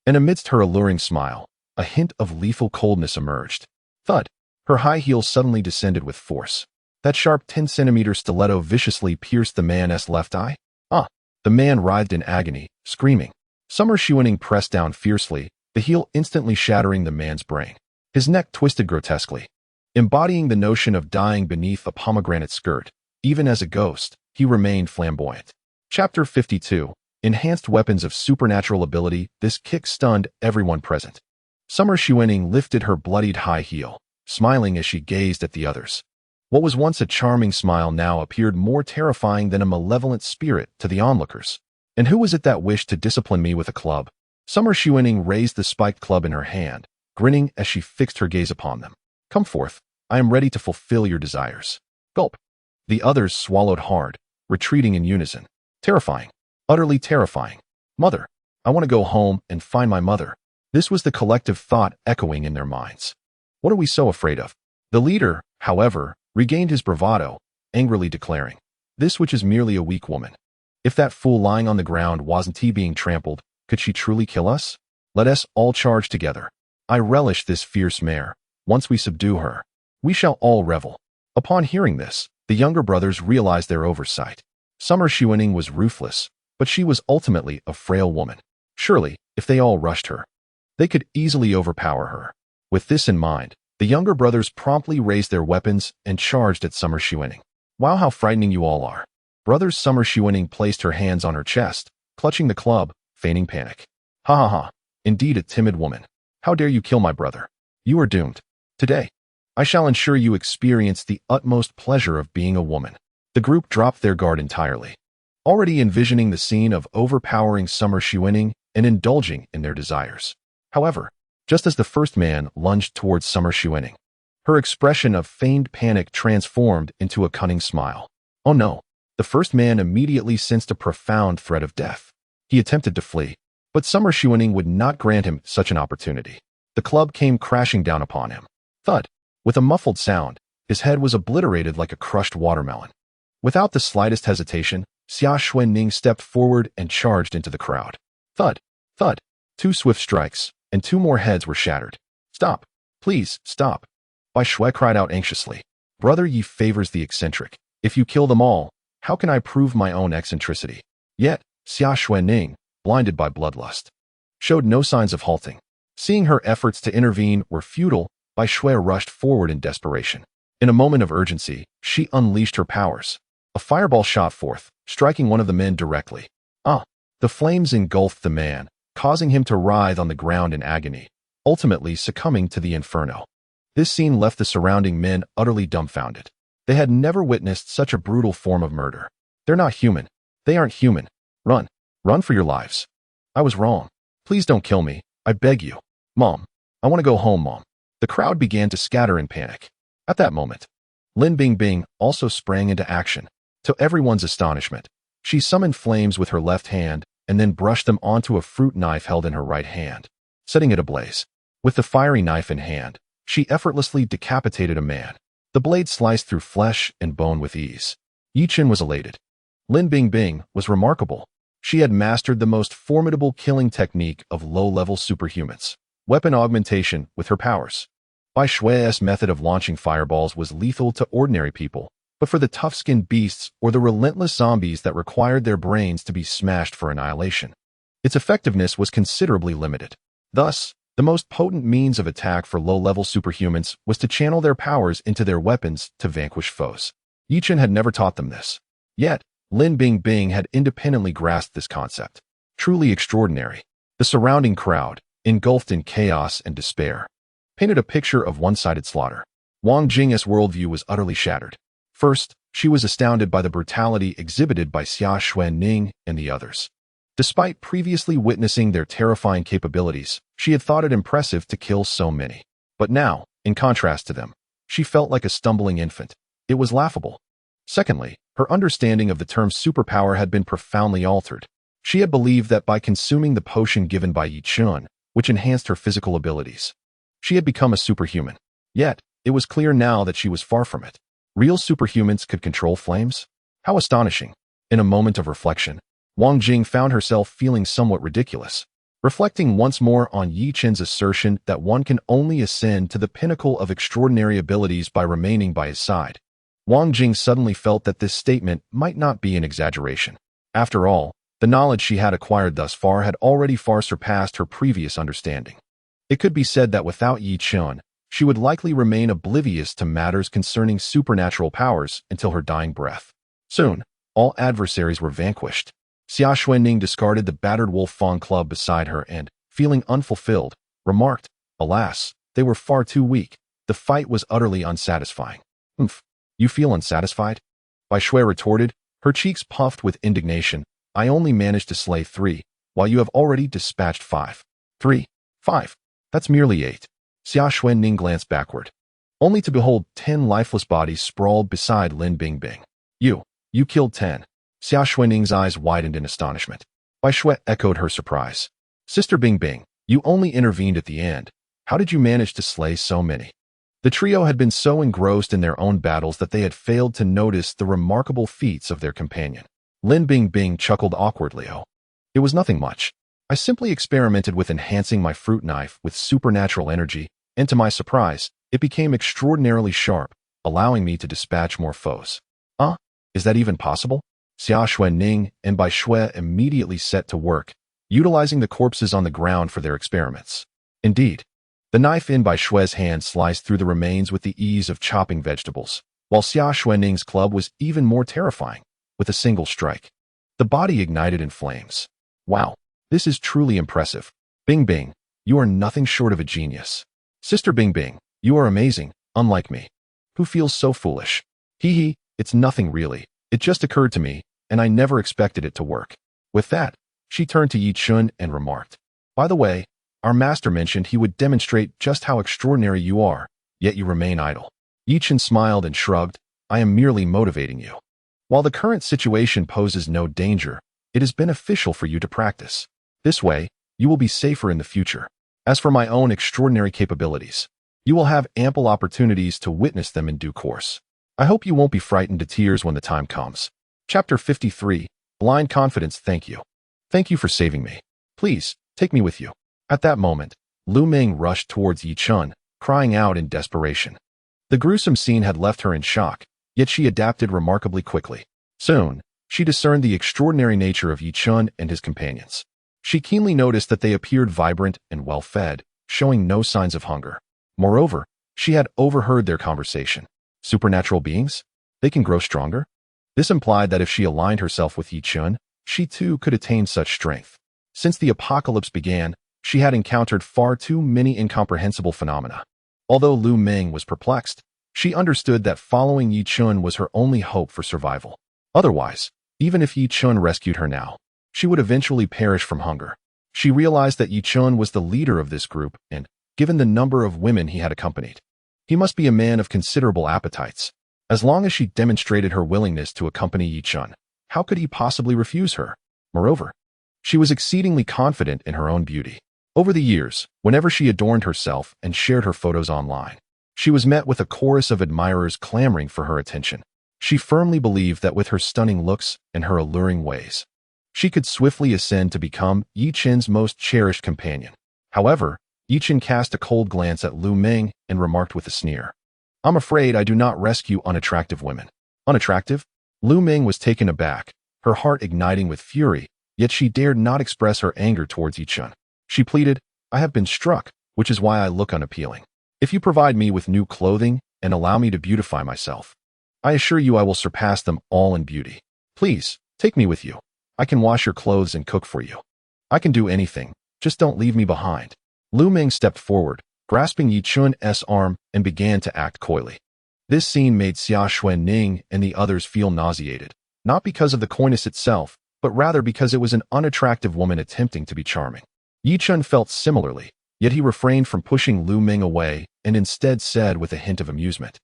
And amidst her alluring smile, a hint of lethal coldness emerged. Thud. Her high heel suddenly descended with force. That sharp 10-centimeter stiletto viciously pierced the man's left eye. Ah! The man writhed in agony, screaming. Summer Xuening pressed down fiercely, the heel instantly shattering the man's brain. His neck twisted grotesquely. Embodying the notion of dying beneath a pomegranate skirt, even as a ghost, he remained flamboyant. Chapter 52. Enhanced weapons of supernatural ability. This kick stunned everyone present. Summer Xuening lifted her bloodied high heel, smiling as she gazed at the others. What was once a charming smile now appeared more terrifying than a malevolent spirit to the onlookers. And who was it that wished to discipline me with a club? Summer Xuening raised the spiked club in her hand, grinning as she fixed her gaze upon them. Come forth. I am ready to fulfill your desires. Gulp. The others swallowed hard, retreating in unison. Terrifying. Utterly terrifying. Mother. I want to go home and find my mother. This was the collective thought echoing in their minds. What are we so afraid of? The leader, however, regained his bravado, angrily declaring, this which is merely a weak woman. If that fool lying on the ground wasn't he being trampled, could she truly kill us? Let us all charge together. I relish this fierce mare. Once we subdue her, we shall all revel. Upon hearing this, the younger brothers realized their oversight. Summer Xuening was ruthless, but she was ultimately a frail woman. Surely, if they all rushed her, they could easily overpower her. With this in mind, the younger brothers promptly raised their weapons and charged at Summer Xuening. Wow, how frightening you all are. Brothers. Summer Xuening placed her hands on her chest, clutching the club, feigning panic. Ha ha ha. Indeed a timid woman. How dare you kill my brother? You are doomed. Today, I shall ensure you experience the utmost pleasure of being a woman. The group dropped their guard entirely, already envisioning the scene of overpowering Summer Xuening and indulging in their desires. However, just as the first man lunged towards Summer Xuening, her expression of feigned panic transformed into a cunning smile. Oh no! The first man immediately sensed a profound threat of death. He attempted to flee, but Summer Xuening would not grant him such an opportunity. The club came crashing down upon him. Thud! With a muffled sound, his head was obliterated like a crushed watermelon. Without the slightest hesitation, Xia Xuening stepped forward and charged into the crowd. Thud! Thud! 2 swift strikes, and 2 more heads were shattered. Stop! Please, stop! Bai Shui cried out anxiously. Brother Yi favors the eccentric. If you kill them all, how can I prove my own eccentricity? Yet, Xia Xuening, blinded by bloodlust, showed no signs of halting. Seeing her efforts to intervene were futile, Bai Shui rushed forward in desperation. In a moment of urgency, she unleashed her powers. A fireball shot forth, striking one of the men directly. Ah! The flames engulfed the man, causing him to writhe on the ground in agony, ultimately succumbing to the inferno. This scene left the surrounding men utterly dumbfounded. They had never witnessed such a brutal form of murder. They're not human. They aren't human. Run. Run for your lives. I was wrong. Please don't kill me. I beg you. Mom. I want to go home, Mom. The crowd began to scatter in panic. At that moment, Lin Bingbing also sprang into action. To everyone's astonishment, she summoned flames with her left hand and then brushed them onto a fruit knife held in her right hand, setting it ablaze. With the fiery knife in hand, she effortlessly decapitated a man. The blade sliced through flesh and bone with ease. Yi Chen was elated. Lin Bingbing was remarkable. She had mastered the most formidable killing technique of low-level superhumans, weapon augmentation with her powers. Bai Shui's method of launching fireballs was lethal to ordinary people, but for the tough-skinned beasts or the relentless zombies that required their brains to be smashed for annihilation, its effectiveness was considerably limited. Thus, the most potent means of attack for low-level superhumans was to channel their powers into their weapons to vanquish foes. Yi Chen had never taught them this. Yet, Lin Bingbing had independently grasped this concept. Truly extraordinary. The surrounding crowd, engulfed in chaos and despair, painted a picture of one-sided slaughter. Wang Jing's worldview was utterly shattered. First, she was astounded by the brutality exhibited by Xia Xuanning and the others. Despite previously witnessing their terrifying capabilities, she had thought it impressive to kill so many. But now, in contrast to them, she felt like a stumbling infant. It was laughable. Secondly, her understanding of the term superpower had been profoundly altered. She had believed that by consuming the potion given by Yi Chen, which enhanced her physical abilities, she had become a superhuman. Yet, it was clear now that she was far from it. Real superhumans could control flames? How astonishing. In a moment of reflection, Wang Jing found herself feeling somewhat ridiculous. Reflecting once more on Yi Chen's assertion that one can only ascend to the pinnacle of extraordinary abilities by remaining by his side, Wang Jing suddenly felt that this statement might not be an exaggeration. After all, the knowledge she had acquired thus far had already far surpassed her previous understanding. It could be said that without Yi Chen, she would likely remain oblivious to matters concerning supernatural powers until her dying breath. Soon, all adversaries were vanquished. Xia Xuanning discarded the battered wolf fawn club beside her and, feeling unfulfilled, remarked, "Alas, they were far too weak. The fight was utterly unsatisfying." "Humph, you feel unsatisfied?" Bai Shui retorted, her cheeks puffed with indignation. "I only managed to slay 3, while you have already dispatched 5. 3, 5. That's merely 8. Xia Xuanning glanced backward, only to behold 10 lifeless bodies sprawled beside Lin Bingbing. You killed 10. Xia Xuanning's eyes widened in astonishment. Bai Shui echoed her surprise. "Sister Bingbing, you only intervened at the end. How did you manage to slay so many?" The trio had been so engrossed in their own battles that they had failed to notice the remarkable feats of their companion. Lin Bingbing chuckled awkwardly. "Oh, it was nothing much. I simply experimented with enhancing my fruit knife with supernatural energy, and to my surprise, it became extraordinarily sharp, allowing me to dispatch more foes." Is that even possible?" Xia Xuanning and Bai Shui immediately set to work, utilizing the corpses on the ground for their experiments. Indeed, the knife in Bai Shui's hand sliced through the remains with the ease of chopping vegetables, while Xia Xuanning's club was even more terrifying, with a single strike. The body ignited in flames. "Wow, this is truly impressive. Bingbing, you are nothing short of a genius. Sister Bingbing, you are amazing, unlike me, who feels so foolish. Hee, it's nothing really. It just occurred to me, and I never expected it to work." With that, she turned to Yi Chen and remarked, "By the way, our master mentioned he would demonstrate just how extraordinary you are, yet you remain idle." Yi Chen smiled and shrugged, "I am merely motivating you. While the current situation poses no danger, it is beneficial for you to practice. This way, you will be safer in the future. As for my own extraordinary capabilities, you will have ample opportunities to witness them in due course. I hope you won't be frightened to tears when the time comes." Chapter 53, Blind Confidence. "Thank you. Thank you for saving me. Please, take me with you." At that moment, Lu Ming rushed towards Yi Chen, crying out in desperation. The gruesome scene had left her in shock, yet she adapted remarkably quickly. Soon, she discerned the extraordinary nature of Yi Chen and his companions. She keenly noticed that they appeared vibrant and well-fed, showing no signs of hunger. Moreover, she had overheard their conversation. Supernatural beings? They can grow stronger? This implied that if she aligned herself with Yi Chen, she too could attain such strength. Since the apocalypse began, she had encountered far too many incomprehensible phenomena. Although Lu Ming was perplexed, she understood that following Yi Chen was her only hope for survival. Otherwise, even if Yi Chen rescued her now, she would eventually perish from hunger. She realized that Yi Chen was the leader of this group and, given the number of women he had accompanied, he must be a man of considerable appetites. As long as she demonstrated her willingness to accompany Yi Chun, how could he possibly refuse her? Moreover, she was exceedingly confident in her own beauty. Over the years, whenever she adorned herself and shared her photos online, she was met with a chorus of admirers clamoring for her attention. She firmly believed that with her stunning looks and her alluring ways, she could swiftly ascend to become Yi Chun's most cherished companion. However, Yi Chun cast a cold glance at Lu Meng and remarked with a sneer, "I'm afraid I do not rescue unattractive women." Unattractive? Lu Meng was taken aback, her heart igniting with fury, yet she dared not express her anger towards Yi Chun. She pleaded, "I have been struck, which is why I look unappealing. If you provide me with new clothing and allow me to beautify myself, I assure you I will surpass them all in beauty. Please, take me with you. I can wash your clothes and cook for you. I can do anything, just don't leave me behind." Lu Meng stepped forward, grasping Yi Chun's arm, and began to act coyly. This scene made Xia Xuanning and the others feel nauseated, not because of the coyness itself, but rather because it was an unattractive woman attempting to be charming. Yi Chun felt similarly, yet he refrained from pushing Lu Meng away and instead said with a hint of amusement,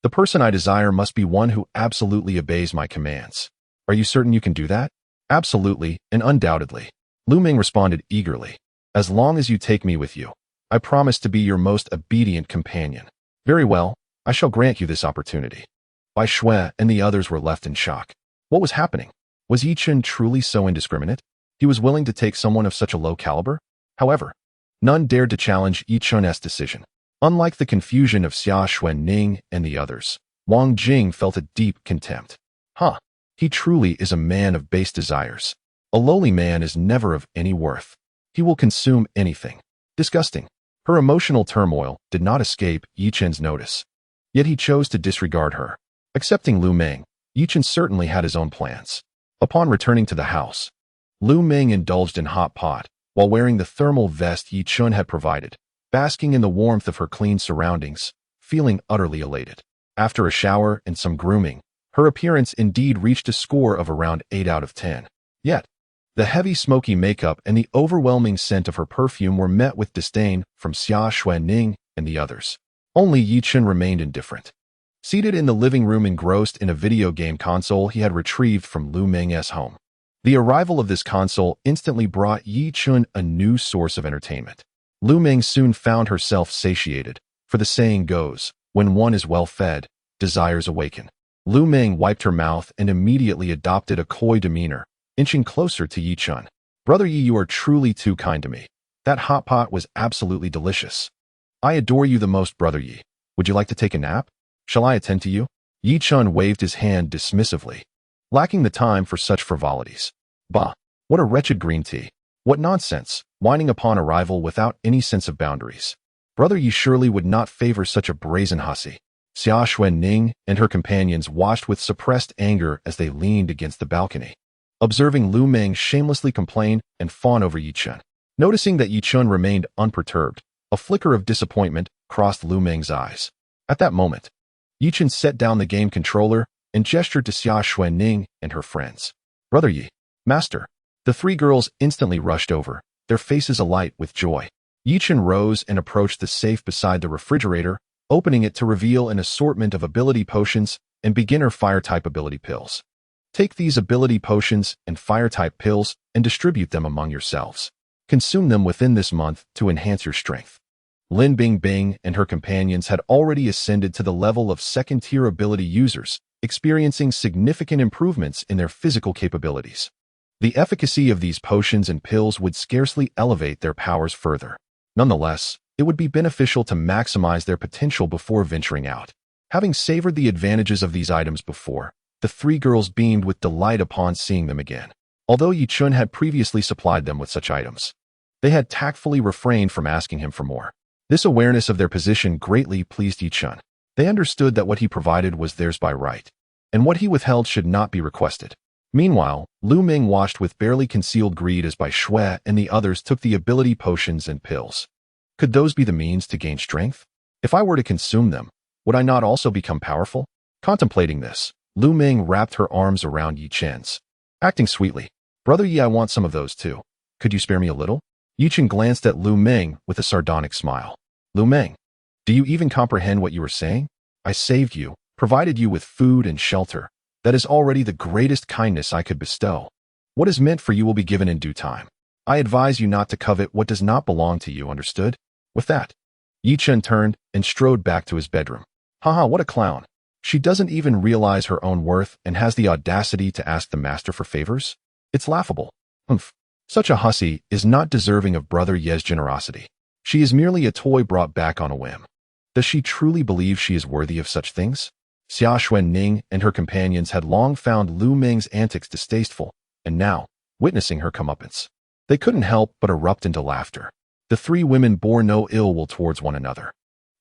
"The person I desire must be one who absolutely obeys my commands. Are you certain you can do that?" "Absolutely and undoubtedly," Lu Meng responded eagerly. "As long as you take me with you, I promise to be your most obedient companion." "Very well, I shall grant you this opportunity." Bai Shui and the others were left in shock. What was happening? Was Yi Chun truly so indiscriminate? He was willing to take someone of such a low caliber? However, none dared to challenge Yi Chun's decision. Unlike the confusion of Xia Xuanning and the others, Wang Jing felt a deep contempt. He truly is a man of base desires. A lowly man is never of any worth. He will consume anything. Disgusting. Her emotional turmoil did not escape Yi Chun's notice. Yet he chose to disregard her. Accepting Lu Meng, Yi Chun certainly had his own plans. Upon returning to the house, Lu Meng indulged in hot pot, while wearing the thermal vest Yi Chun had provided, basking in the warmth of her clean surroundings, feeling utterly elated. After a shower and some grooming, her appearance indeed reached a score of around 8 out of 10. Yet, the heavy smoky makeup and the overwhelming scent of her perfume were met with disdain from Xia Xuanning and the others. Only Yi Chun remained indifferent. Seated in the living room engrossed in a video game console he had retrieved from Lu Meng's home. The arrival of this console instantly brought Yi Chun a new source of entertainment. Lu Meng soon found herself satiated, for the saying goes, when one is well fed, desires awaken. Lu Meng wiped her mouth and immediately adopted a coy demeanor, inching closer to Yi Chun. "Brother Yi, you are truly too kind to me. That hot pot was absolutely delicious. I adore you the most, Brother Yi. Would you like to take a nap? Shall I attend to you?" Yi Chun waved his hand dismissively, lacking the time for such frivolities. Bah, what a wretched green tea. What nonsense, whining upon arrival without any sense of boundaries. Brother Yi surely would not favor such a brazen hussy. Xia Xuanning and her companions watched with suppressed anger as they leaned against the balcony, observing Lu Meng shamelessly complain and fawn over Yi Chun. Noticing that Yi Chun remained unperturbed, a flicker of disappointment crossed Lu Meng's eyes. At that moment, Yi Chun set down the game controller and gestured to Xia Xuanning and her friends. "Brother Yi, Master." The 3 girls instantly rushed over, their faces alight with joy. Yi Chun rose and approached the safe beside the refrigerator, opening it to reveal an assortment of ability potions and beginner fire-type ability pills. "Take these ability potions and fire-type pills and distribute them among yourselves. Consume them within this month to enhance your strength." Lin Bingbing and her companions had already ascended to the level of second-tier ability users, experiencing significant improvements in their physical capabilities. The efficacy of these potions and pills would scarcely elevate their powers further. Nonetheless, it would be beneficial to maximize their potential before venturing out. Having savored the advantages of these items before, the 3 girls beamed with delight upon seeing them again. Although Yi Chun had previously supplied them with such items, they had tactfully refrained from asking him for more. This awareness of their position greatly pleased Yi Chun. They understood that what he provided was theirs by right, and what he withheld should not be requested. Meanwhile, Lu Meng watched with barely concealed greed as Bai Shui and the others took the ability potions and pills. Could those be the means to gain strength? If I were to consume them, would I not also become powerful? Contemplating this, Lu Meng wrapped her arms around Yi Chun's. Acting sweetly, "Brother Yi, I want some of those too. Could you spare me a little?" Yi Chun glanced at Lu Meng with a sardonic smile. "Lu Meng, do you even comprehend what you are saying? I saved you, provided you with food and shelter. That is already the greatest kindness I could bestow. What is meant for you will be given in due time. I advise you not to covet what does not belong to you, understood? With that, Yi Chen turned and strode back to his bedroom. Haha, what a clown. She doesn't even realize her own worth and has the audacity to ask the master for favors? It's laughable. Humph. Such a hussy is not deserving of Brother Ye's generosity. She is merely a toy brought back on a whim. Does she truly believe she is worthy of such things? Xia Xuanning and her companions had long found Lu Meng's antics distasteful, and now, witnessing her comeuppance, they couldn't help but erupt into laughter. The three women bore no ill will towards one another,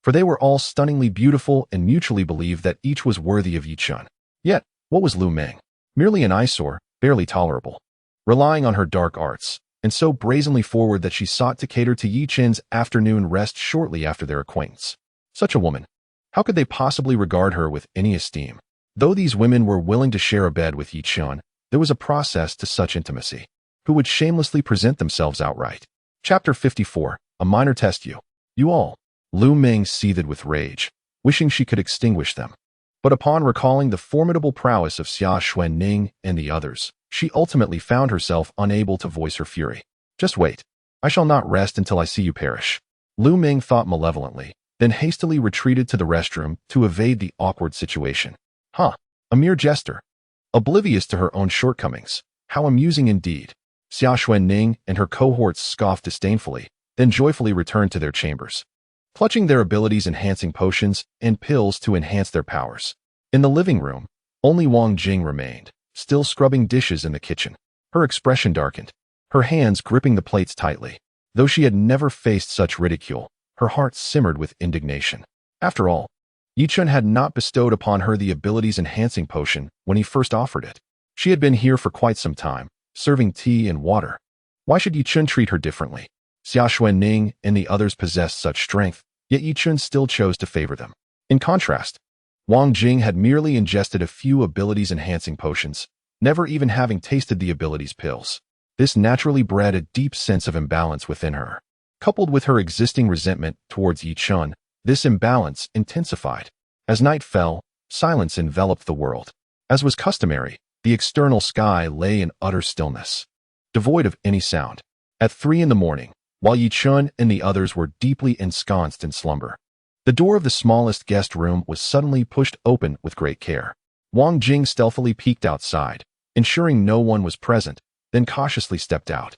for they were all stunningly beautiful and mutually believed that each was worthy of Yi Chen. Yet, what was Lu Meng? Merely an eyesore, barely tolerable, relying on her dark arts, and so brazenly forward that she sought to cater to Yi Chen's afternoon rest shortly after their acquaintance. Such a woman. How could they possibly regard her with any esteem? Though these women were willing to share a bed with Yi Chen, there was a process to such intimacy. Who would shamelessly present themselves outright? Chapter 54. A minor test you. You all. Lu Meng seethed with rage, wishing she could extinguish them. But upon recalling the formidable prowess of Xia Xuanning and the others, she ultimately found herself unable to voice her fury. Just wait. I shall not rest until I see you perish. Lu Meng thought malevolently, then hastily retreated to the restroom to evade the awkward situation. Huh. A mere jester. Oblivious to her own shortcomings. How amusing indeed. Xia Xuanning and her cohorts scoffed disdainfully, then joyfully returned to their chambers, clutching their abilities-enhancing potions and pills to enhance their powers. In the living room, only Wang Jing remained, still scrubbing dishes in the kitchen. Her expression darkened, her hands gripping the plates tightly. Though she had never faced such ridicule, her heart simmered with indignation. After all, Yi Chen had not bestowed upon her the abilities-enhancing potion when he first offered it. She had been here for quite some time, serving tea and water. Why should Yi Chen treat her differently? Xia Xuanning and the others possessed such strength, yet Yi Chen still chose to favor them. In contrast, Wang Jing had merely ingested a few abilities-enhancing potions, never even having tasted the abilities pills. This naturally bred a deep sense of imbalance within her. Coupled with her existing resentment towards Yi Chen, this imbalance intensified. As night fell, silence enveloped the world. As was customary, the external sky lay in utter stillness, devoid of any sound. At 3 a.m, while Yi Chen and the others were deeply ensconced in slumber, the door of the smallest guest room was suddenly pushed open with great care. Wang Jing stealthily peeked outside, ensuring no one was present, then cautiously stepped out.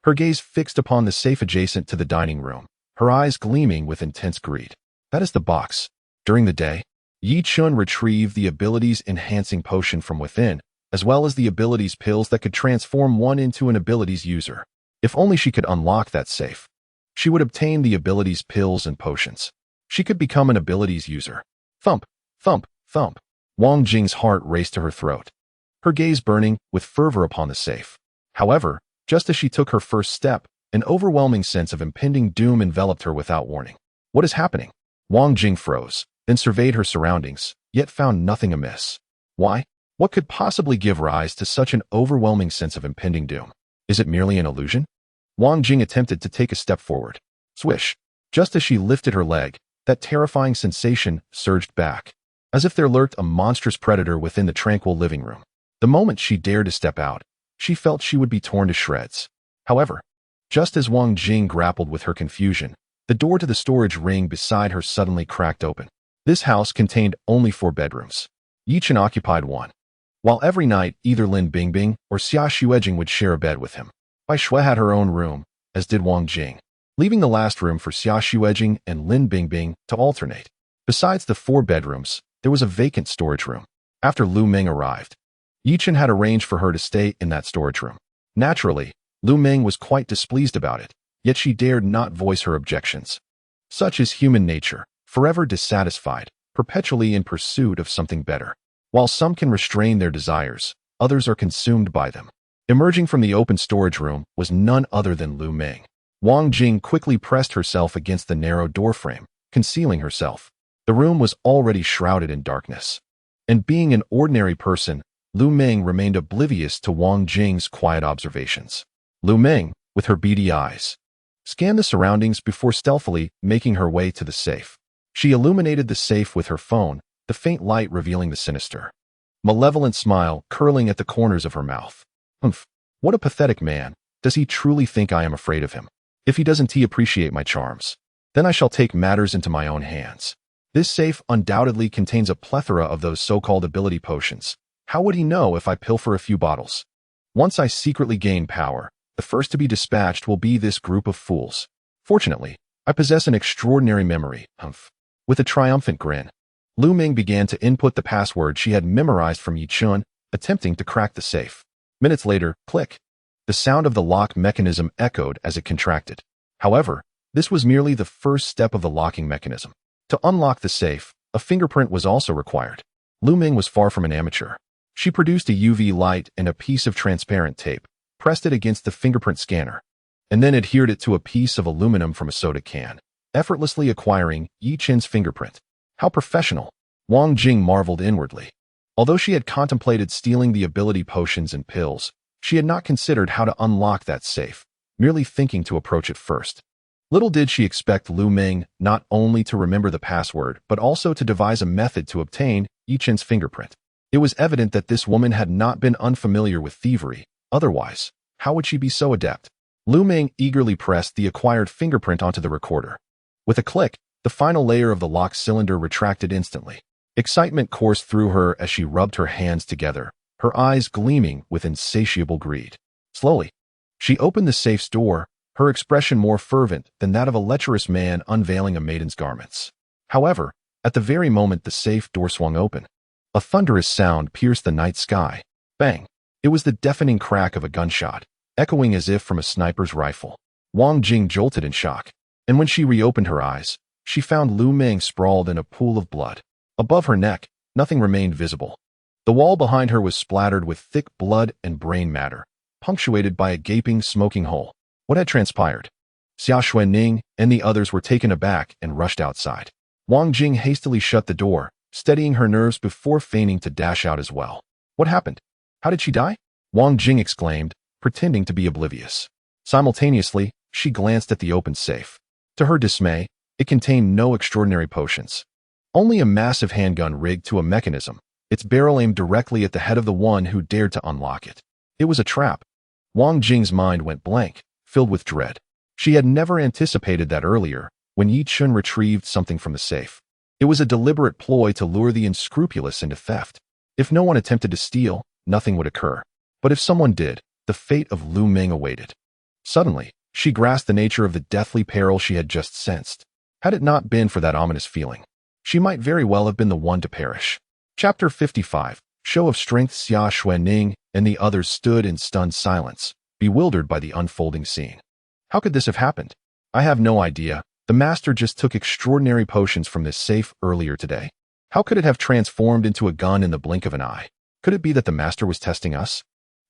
Her gaze fixed upon the safe adjacent to the dining room, her eyes gleaming with intense greed. That is the box. During the day, Yi Chen retrieved the abilities-enhancing potion from within, as well as the abilities pills that could transform one into an abilities user. If only she could unlock that safe, she would obtain the abilities pills and potions. She could become an abilities user. Thump, thump, thump. Wang Jing's heart raced to her throat, her gaze burning with fervor upon the safe. However, just as she took her first step, an overwhelming sense of impending doom enveloped her without warning. What is happening? Wang Jing froze, then surveyed her surroundings, yet found nothing amiss. Why? What could possibly give rise to such an overwhelming sense of impending doom? Is it merely an illusion? Wang Jing attempted to take a step forward. Swish! Just as she lifted her leg, that terrifying sensation surged back, as if there lurked a monstrous predator within the tranquil living room. The moment she dared to step out, she felt she would be torn to shreds. However, just as Wang Jing grappled with her confusion, the door to the storage ring beside her suddenly cracked open. This house contained only 4 bedrooms. Yi Chen occupied one, while every night either Lin Bingbing or Xia Xuejing would share a bed with him. Bai Shui had her own room, as did Wang Jing, leaving the last room for Xia Xuejing and Lin Bingbing to alternate. Besides the 4 bedrooms, there was a vacant storage room. After Lu Meng arrived, Yi Chen had arranged for her to stay in that storage room. Naturally, Lu Meng was quite displeased about it, yet she dared not voice her objections. Such is human nature, forever dissatisfied, perpetually in pursuit of something better. While some can restrain their desires, others are consumed by them. Emerging from the open storage room was none other than Lu Meng. Wang Jing quickly pressed herself against the narrow doorframe, concealing herself. The room was already shrouded in darkness, and being an ordinary person, Lu Meng remained oblivious to Wang Jing's quiet observations. Lu Meng, with her beady eyes, scanned the surroundings before stealthily making her way to the safe. She illuminated the safe with her phone, the faint light revealing the sinister, malevolent smile curling at the corners of her mouth. Humph, what a pathetic man. Does he truly think I am afraid of him? If he doesn't appreciate my charms, then I shall take matters into my own hands. This safe undoubtedly contains a plethora of those so-called ability potions. How would he know if I pilfer a few bottles? Once I secretly gain power, the first to be dispatched will be this group of fools. Fortunately, I possess an extraordinary memory. Humph. With a triumphant grin, Lu Ming began to input the password she had memorized from Yi Chun, attempting to crack the safe. Minutes later, click. The sound of the lock mechanism echoed as it contracted. However, this was merely the first step of the locking mechanism. To unlock the safe, a fingerprint was also required. Lu Ming was far from an amateur. She produced a UV light and a piece of transparent tape, pressed it against the fingerprint scanner, and then adhered it to a piece of aluminum from a soda can, effortlessly acquiring Yi Chun's fingerprint. How professional! Wang Jing marveled inwardly. Although she had contemplated stealing the ability potions and pills, she had not considered how to unlock that safe, merely thinking to approach it first. Little did she expect Lu Ming not only to remember the password, but also to devise a method to obtain Yi Chun's fingerprint. It was evident that this woman had not been unfamiliar with thievery. Otherwise, how would she be so adept? Lu Ming eagerly pressed the acquired fingerprint onto the recorder. With a click, the final layer of the lock cylinder retracted instantly. Excitement coursed through her as she rubbed her hands together, her eyes gleaming with insatiable greed. Slowly, she opened the safe's door, her expression more fervent than that of a lecherous man unveiling a maiden's garments. However, at the very moment the safe door swung open, a thunderous sound pierced the night sky. Bang! It was the deafening crack of a gunshot, echoing as if from a sniper's rifle. Wang Jing jolted in shock, and when she reopened her eyes, she found Lu Ming sprawled in a pool of blood. Above her neck, nothing remained visible. The wall behind her was splattered with thick blood and brain matter, punctuated by a gaping, smoking hole. What had transpired? Xia Xuanning and the others were taken aback and rushed outside. Wang Jing hastily shut the door, steadying her nerves before feigning to dash out as well. What happened? How did she die? Wang Jing exclaimed, pretending to be oblivious. Simultaneously, she glanced at the open safe. To her dismay, it contained no extraordinary potions. Only a massive handgun rigged to a mechanism, its barrel aimed directly at the head of the one who dared to unlock it. It was a trap. Wang Jing's mind went blank, filled with dread. She had never anticipated that earlier, when Yi Chun retrieved something from the safe. It was a deliberate ploy to lure the unscrupulous into theft. If no one attempted to steal, nothing would occur. But if someone did, the fate of Lu Ming awaited. Suddenly, she grasped the nature of the deathly peril she had just sensed. Had it not been for that ominous feeling, she might very well have been the one to perish. Chapter 55, Show of Strength. Xia Xuanning and the others stood in stunned silence, bewildered by the unfolding scene. How could this have happened? I have no idea. The master just took extraordinary potions from this safe earlier today. How could it have transformed into a gun in the blink of an eye? Could it be that the master was testing us?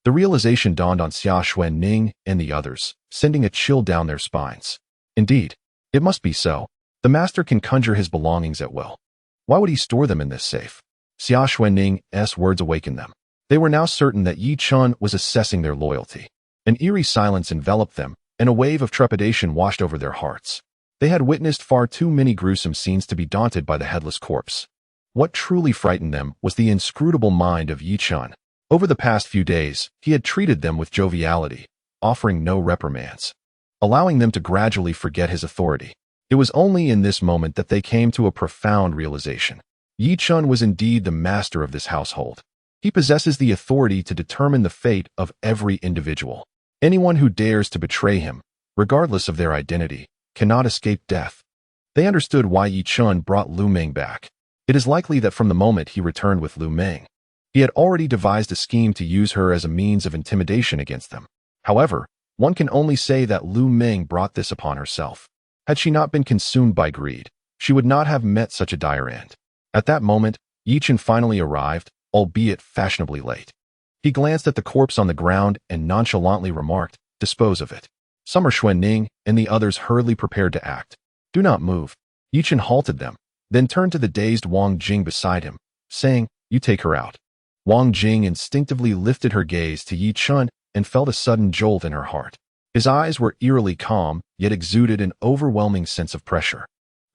The realization dawned on Xia Xuanning and the others, sending a chill down their spines. Indeed, it must be so. The master can conjure his belongings at will. Why would he store them in this safe? Xia Xuanning's words awakened them. They were now certain that Yi Chun was assessing their loyalty. An eerie silence enveloped them, and a wave of trepidation washed over their hearts. They had witnessed far too many gruesome scenes to be daunted by the headless corpse. What truly frightened them was the inscrutable mind of Yi Chun. Over the past few days, he had treated them with joviality, offering no reprimands, allowing them to gradually forget his authority. It was only in this moment that they came to a profound realization. Yi Chun was indeed the master of this household. He possesses the authority to determine the fate of every individual. Anyone who dares to betray him, regardless of their identity, cannot escape death. They understood why Yi Chun brought Lu Ming back. It is likely that from the moment he returned with Lu Ming, he had already devised a scheme to use her as a means of intimidation against them. However, one can only say that Lu Ming brought this upon herself. Had she not been consumed by greed, she would not have met such a dire end. At that moment, Yi Chun finally arrived, albeit fashionably late. He glanced at the corpse on the ground and nonchalantly remarked, "Dispose of it." Summer Xuanning and the others hurriedly prepared to act. "Do not move." Yi Chun halted them, then turned to the dazed Wang Jing beside him, saying, "You take her out." Wang Jing instinctively lifted her gaze to Yi Chun and felt a sudden jolt in her heart. His eyes were eerily calm, yet exuded an overwhelming sense of pressure.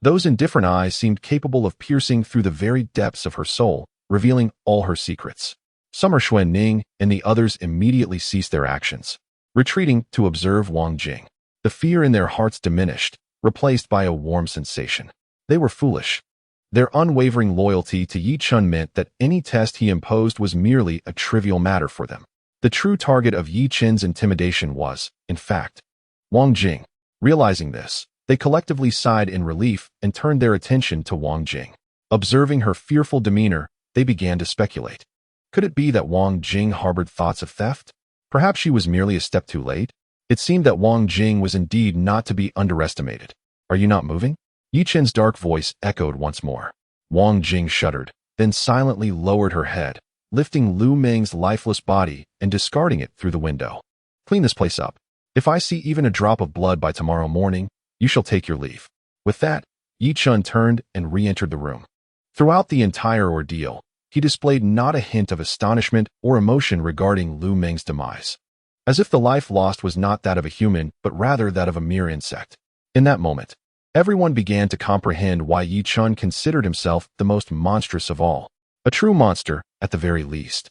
Those indifferent eyes seemed capable of piercing through the very depths of her soul, revealing all her secrets. Summer Xuanning and the others immediately ceased their actions, retreating to observe Wang Jing. The fear in their hearts diminished, replaced by a warm sensation. They were foolish. Their unwavering loyalty to Yi Chun meant that any test he imposed was merely a trivial matter for them. The true target of Yi Chen's intimidation was, in fact, Wang Jing. Realizing this, they collectively sighed in relief and turned their attention to Wang Jing. Observing her fearful demeanor, they began to speculate. Could it be that Wang Jing harbored thoughts of theft? Perhaps she was merely a step too late? It seemed that Wang Jing was indeed not to be underestimated. Are you not moving? Yi Chen's dark voice echoed once more. Wang Jing shuddered, then silently lowered her head, lifting Lu Meng's lifeless body and discarding it through the window. Clean this place up. If I see even a drop of blood by tomorrow morning, you shall take your leave. With that, Yi Chun turned and re-entered the room. Throughout the entire ordeal, he displayed not a hint of astonishment or emotion regarding Lu Meng's demise, as if the life lost was not that of a human, but rather that of a mere insect. In that moment, everyone began to comprehend why Yi Chun considered himself the most monstrous of all. A true monster, at the very least,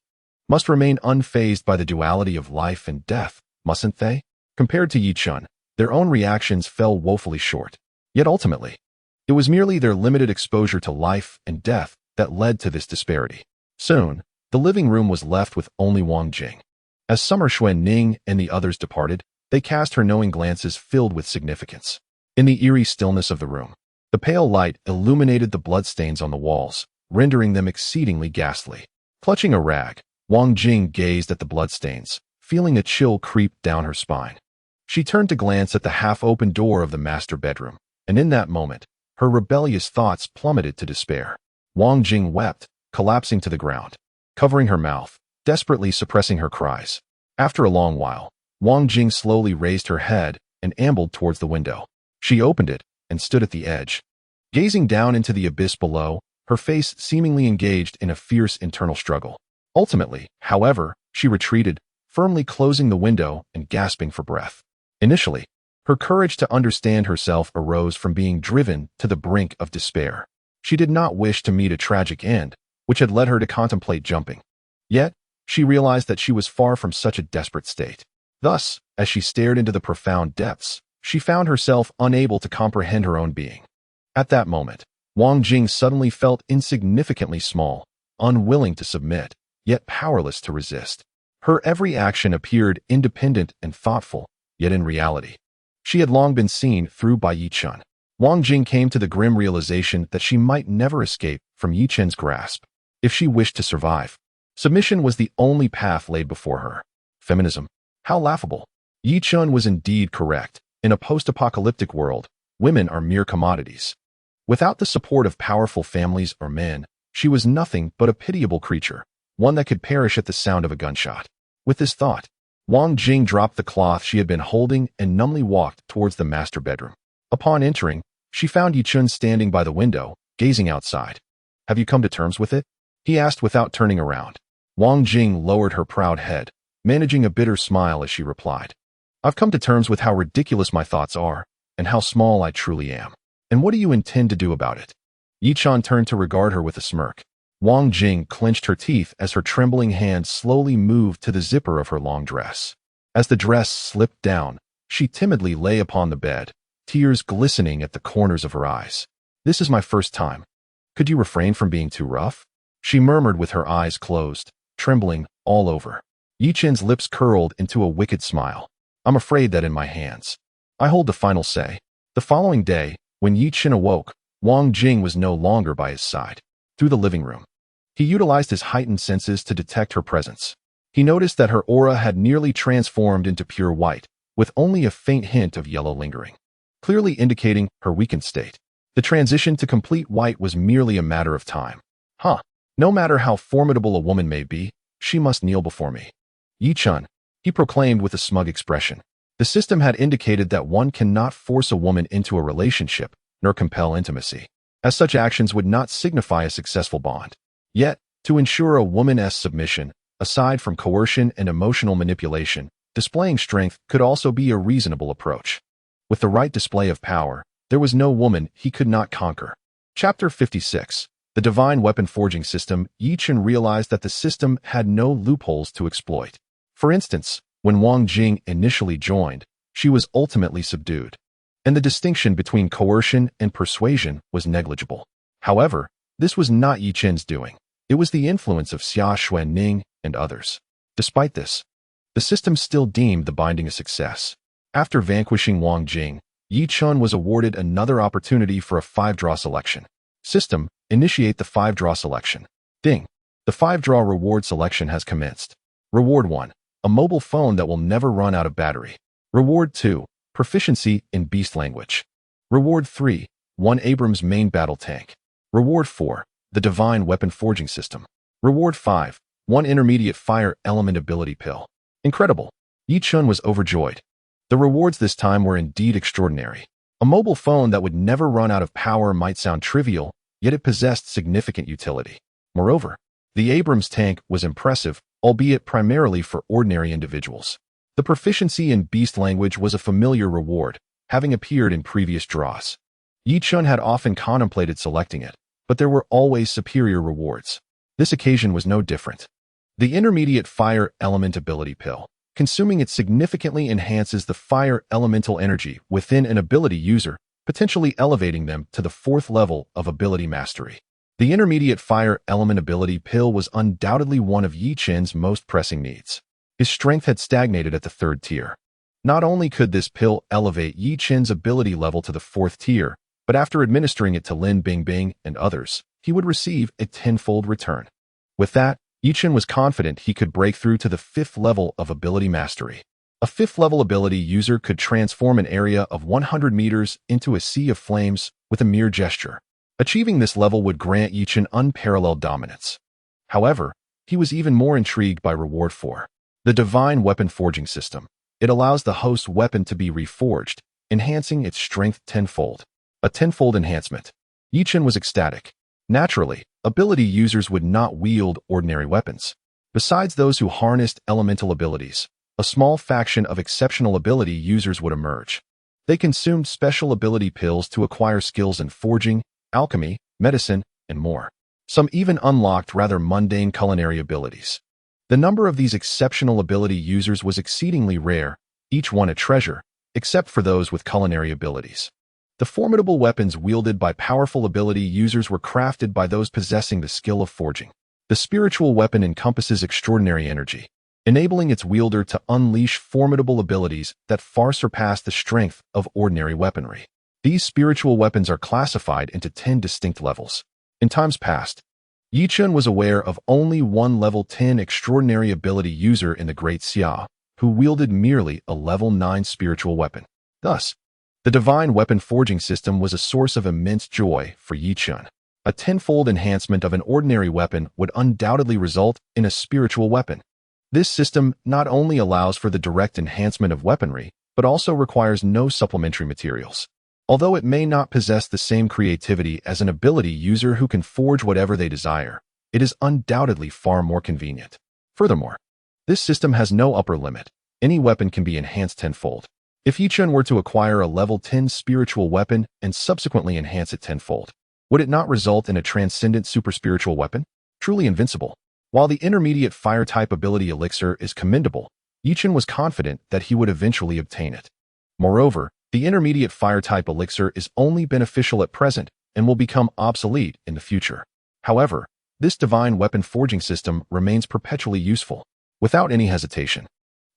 must remain unfazed by the duality of life and death, mustn't they? Compared to Yi Chun, their own reactions fell woefully short. Yet ultimately, it was merely their limited exposure to life and death that led to this disparity. Soon, the living room was left with only Wang Jing. As Summer Xuanning and the others departed, they cast her knowing glances filled with significance. In the eerie stillness of the room, the pale light illuminated the bloodstains on the walls, rendering them exceedingly ghastly. Clutching a rag, Wang Jing gazed at the bloodstains, feeling a chill creep down her spine. She turned to glance at the half-open door of the master bedroom, and in that moment, her rebellious thoughts plummeted to despair. Wang Jing wept, collapsing to the ground, covering her mouth, desperately suppressing her cries. After a long while, Wang Jing slowly raised her head and ambled towards the window. She opened it and stood at the edge. Gazing down into the abyss below, her face seemingly engaged in a fierce internal struggle. Ultimately, however, she retreated, firmly closing the window and gasping for breath. Initially, her courage to understand herself arose from being driven to the brink of despair. She did not wish to meet a tragic end, which had led her to contemplate jumping. Yet, she realized that she was far from such a desperate state. Thus, as she stared into the profound depths, she found herself unable to comprehend her own being. At that moment, Wang Jing suddenly felt insignificantly small, unwilling to submit, yet powerless to resist. Her every action appeared independent and thoughtful, yet in reality, she had long been seen through by Yi Chun. Wang Jing came to the grim realization that she might never escape from Yi Chen's grasp. If she wished to survive, submission was the only path laid before her. Feminism? How laughable. Yi Chun was indeed correct. In a post-apocalyptic world, women are mere commodities. Without the support of powerful families or men, she was nothing but a pitiable creature, one that could perish at the sound of a gunshot. With this thought, Wang Jing dropped the cloth she had been holding and numbly walked towards the master bedroom. Upon entering, she found Yi Chun standing by the window, gazing outside. Have you come to terms with it? He asked without turning around. Wang Jing lowered her proud head, managing a bitter smile as she replied. I've come to terms with how ridiculous my thoughts are, and how small I truly am. And what do you intend to do about it? Yi Chun turned to regard her with a smirk. Wang Jing clenched her teeth as her trembling hand slowly moved to the zipper of her long dress. As the dress slipped down, she timidly lay upon the bed, tears glistening at the corners of her eyes. This is my first time. Could you refrain from being too rough? She murmured with her eyes closed, trembling all over. Yi Chen's lips curled into a wicked smile. I'm afraid that in my hands, I hold the final say. The following day, when Yi Chen awoke, Wang Jing was no longer by his side. Through the living room, he utilized his heightened senses to detect her presence. He noticed that her aura had nearly transformed into pure white, with only a faint hint of yellow lingering, clearly indicating her weakened state. The transition to complete white was merely a matter of time. No matter how formidable a woman may be, she must kneel before me. Yi Chun, he proclaimed with a smug expression. The system had indicated that one cannot force a woman into a relationship, nor compel intimacy, as such actions would not signify a successful bond. Yet, to ensure a woman's submission, aside from coercion and emotional manipulation, displaying strength could also be a reasonable approach. With the right display of power, There was no woman he could not conquer. Chapter 56. The Divine Weapon Forging System. Yi Chen realized that the system had no loopholes to exploit. For instance, when Wang Jing initially joined, she was ultimately subdued, and the distinction between coercion and persuasion was negligible. However, this was not Yi Chen's doing. It was the influence of Xia Xuanning and others. Despite this, the system still deemed the binding a success. After vanquishing Wang Jing, Yi Chen was awarded another opportunity for a 5-draw selection. System, initiate the 5-draw selection. Ding. The 5-draw reward selection has commenced. Reward 1. A mobile phone that will never run out of battery. Reward 2. Proficiency in beast language. Reward 3. 1 Abrams main battle tank. Reward 4. The Divine Weapon Forging System. Reward 5. 1 intermediate fire element ability pill. Incredible. Yi Chen was overjoyed. The rewards this time were indeed extraordinary. A mobile phone that would never run out of power might sound trivial, yet it possessed significant utility. Moreover, the Abrams tank was impressive, albeit primarily for ordinary individuals. The proficiency in beast language was a familiar reward, having appeared in previous draws. Yi Chen had often contemplated selecting it, but there were always superior rewards. This occasion was no different. The intermediate fire element ability pill. Consuming it significantly enhances the fire elemental energy within an ability user, potentially elevating them to the 4th level of ability mastery. The intermediate fire element ability pill was undoubtedly one of Yi Chen's most pressing needs. His strength had stagnated at the 3rd tier. Not only could this pill elevate Yi Chen's ability level to the 4th tier, but after administering it to Lin Bingbing and others, he would receive a 10-fold return. With that, Yi Chen was confident he could break through to the 5th level of ability mastery. A 5th level ability user could transform an area of 100 meters into a sea of flames with a mere gesture. Achieving this level would grant Yi Chen unparalleled dominance. However, he was even more intrigued by Reward 4. The Divine Weapon Forging System. It allows the host's weapon to be reforged, enhancing its strength 10-fold. A 10-fold enhancement. Yi Chen was ecstatic. Naturally, ability users would not wield ordinary weapons. Besides those who harnessed elemental abilities, a small faction of exceptional ability users would emerge. They consumed special ability pills to acquire skills in forging, alchemy, medicine, and more. Some even unlocked rather mundane culinary abilities. The number of these exceptional ability users was exceedingly rare, each one a treasure, except for those with culinary abilities. The formidable weapons wielded by powerful ability users were crafted by those possessing the skill of forging. The spiritual weapon encompasses extraordinary energy, enabling its wielder to unleash formidable abilities that far surpass the strength of ordinary weaponry. These spiritual weapons are classified into 10 distinct levels. In times past, Yi Chen was aware of only one level 10 extraordinary ability user in the Great Xia, who wielded merely a level 9 spiritual weapon. Thus, the Divine Weapon Forging System was a source of immense joy for Yi Chen. A 10-fold enhancement of an ordinary weapon would undoubtedly result in a spiritual weapon. This system not only allows for the direct enhancement of weaponry, but also requires no supplementary materials. Although it may not possess the same creativity as an ability user who can forge whatever they desire, it is undoubtedly far more convenient. Furthermore, this system has no upper limit. Any weapon can be enhanced 10-fold. If Yi Chen were to acquire a level 10 spiritual weapon and subsequently enhance it 10-fold, would it not result in a transcendent super spiritual weapon? Truly invincible. While the intermediate fire-type ability elixir is commendable, Yi Chen was confident that he would eventually obtain it. Moreover, the intermediate fire-type elixir is only beneficial at present and will become obsolete in the future. However, this divine weapon forging system remains perpetually useful. Without any hesitation,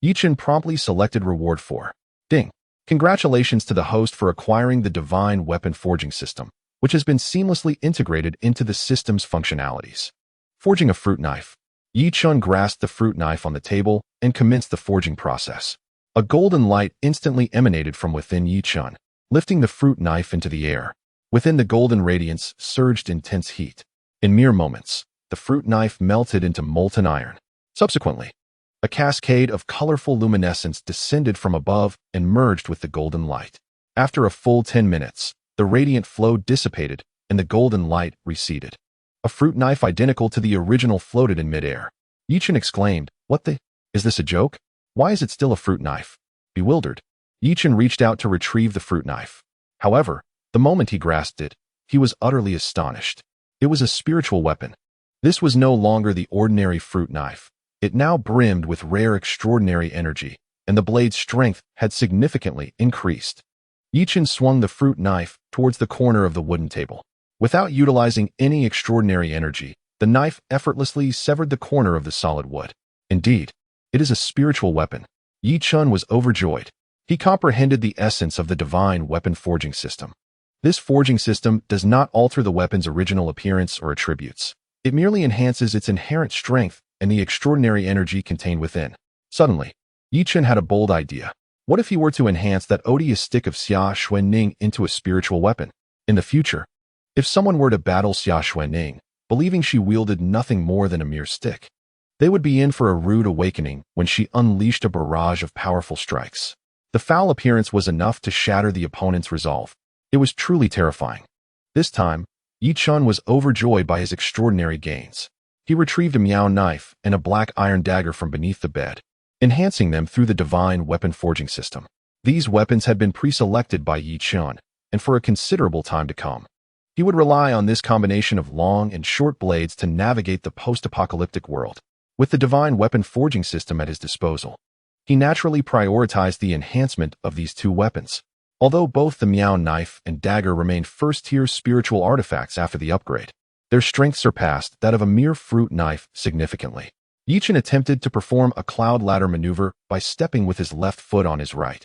Yi Chen promptly selected Reward 4. Ding! Congratulations to the host for acquiring the divine weapon forging system, which has been seamlessly integrated into the system's functionalities. Forging a fruit knife. Yi Chen grasped the fruit knife on the table and commenced the forging process. A golden light instantly emanated from within Yi Chen, lifting the fruit knife into the air. Within the golden radiance surged intense heat. In mere moments, the fruit knife melted into molten iron. Subsequently, a cascade of colorful luminescence descended from above and merged with the golden light. After a full 10 minutes, the radiant flow dissipated and the golden light receded. A fruit knife identical to the original floated in midair. Yi Chen exclaimed, "What the? Is this a joke? Why is it still a fruit knife?" Bewildered, Yi Chen reached out to retrieve the fruit knife. However, The moment he grasped it, he was utterly astonished. It was a spiritual weapon. This was no longer the ordinary fruit knife. It now brimmed with rare extraordinary energy, and the blade's strength had significantly increased. Yi-Chen swung the fruit knife towards the corner of the wooden table. Without utilizing any extraordinary energy, the knife effortlessly severed the corner of the solid wood. Indeed, it is a spiritual weapon. Yi-Chen was overjoyed. He comprehended the essence of the divine weapon forging system. This forging system does not alter the weapon's original appearance or attributes. It merely enhances its inherent strength and the extraordinary energy contained within. Suddenly, Yi-Chen had a bold idea. What if he were to enhance that odious stick of Xia Xuanning into a spiritual weapon? In the future, if someone were to battle Xia Xuanning, believing she wielded nothing more than a mere stick, they would be in for a rude awakening when she unleashed a barrage of powerful strikes. The foul appearance was enough to shatter the opponent's resolve. It was truly terrifying. This time, Yi-Chen was overjoyed by his extraordinary gains. He retrieved a Miao knife and a black iron dagger from beneath the bed, enhancing them through the divine weapon forging system. These weapons had been pre-selected by Yi-Chen, and for a considerable time to come, he would rely on this combination of long and short blades to navigate the post-apocalyptic world. With the divine weapon forging system at his disposal, he naturally prioritized the enhancement of these two weapons. Although both the Miao knife and dagger remained first-tier spiritual artifacts after the upgrade, their strength surpassed that of a mere fruit knife significantly. Yi-Chen attempted to perform a cloud ladder maneuver by stepping with his left foot on his right,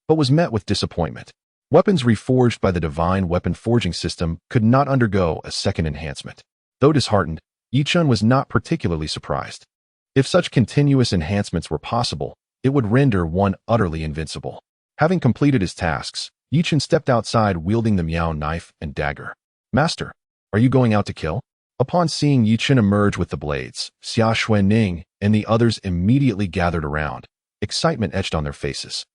but was met with disappointment. Weapons reforged by the divine weapon forging system could not undergo a second enhancement. Though disheartened, Yi-Chen was not particularly surprised. If such continuous enhancements were possible, it would render one utterly invincible. Having completed his tasks, Yi-Chen stepped outside wielding the Miao knife and dagger. "Master, are you going out to kill?" Upon seeing Yi-Chen emerge with the blades, Xia Xuanning and the others immediately gathered around. Excitement etched on their faces.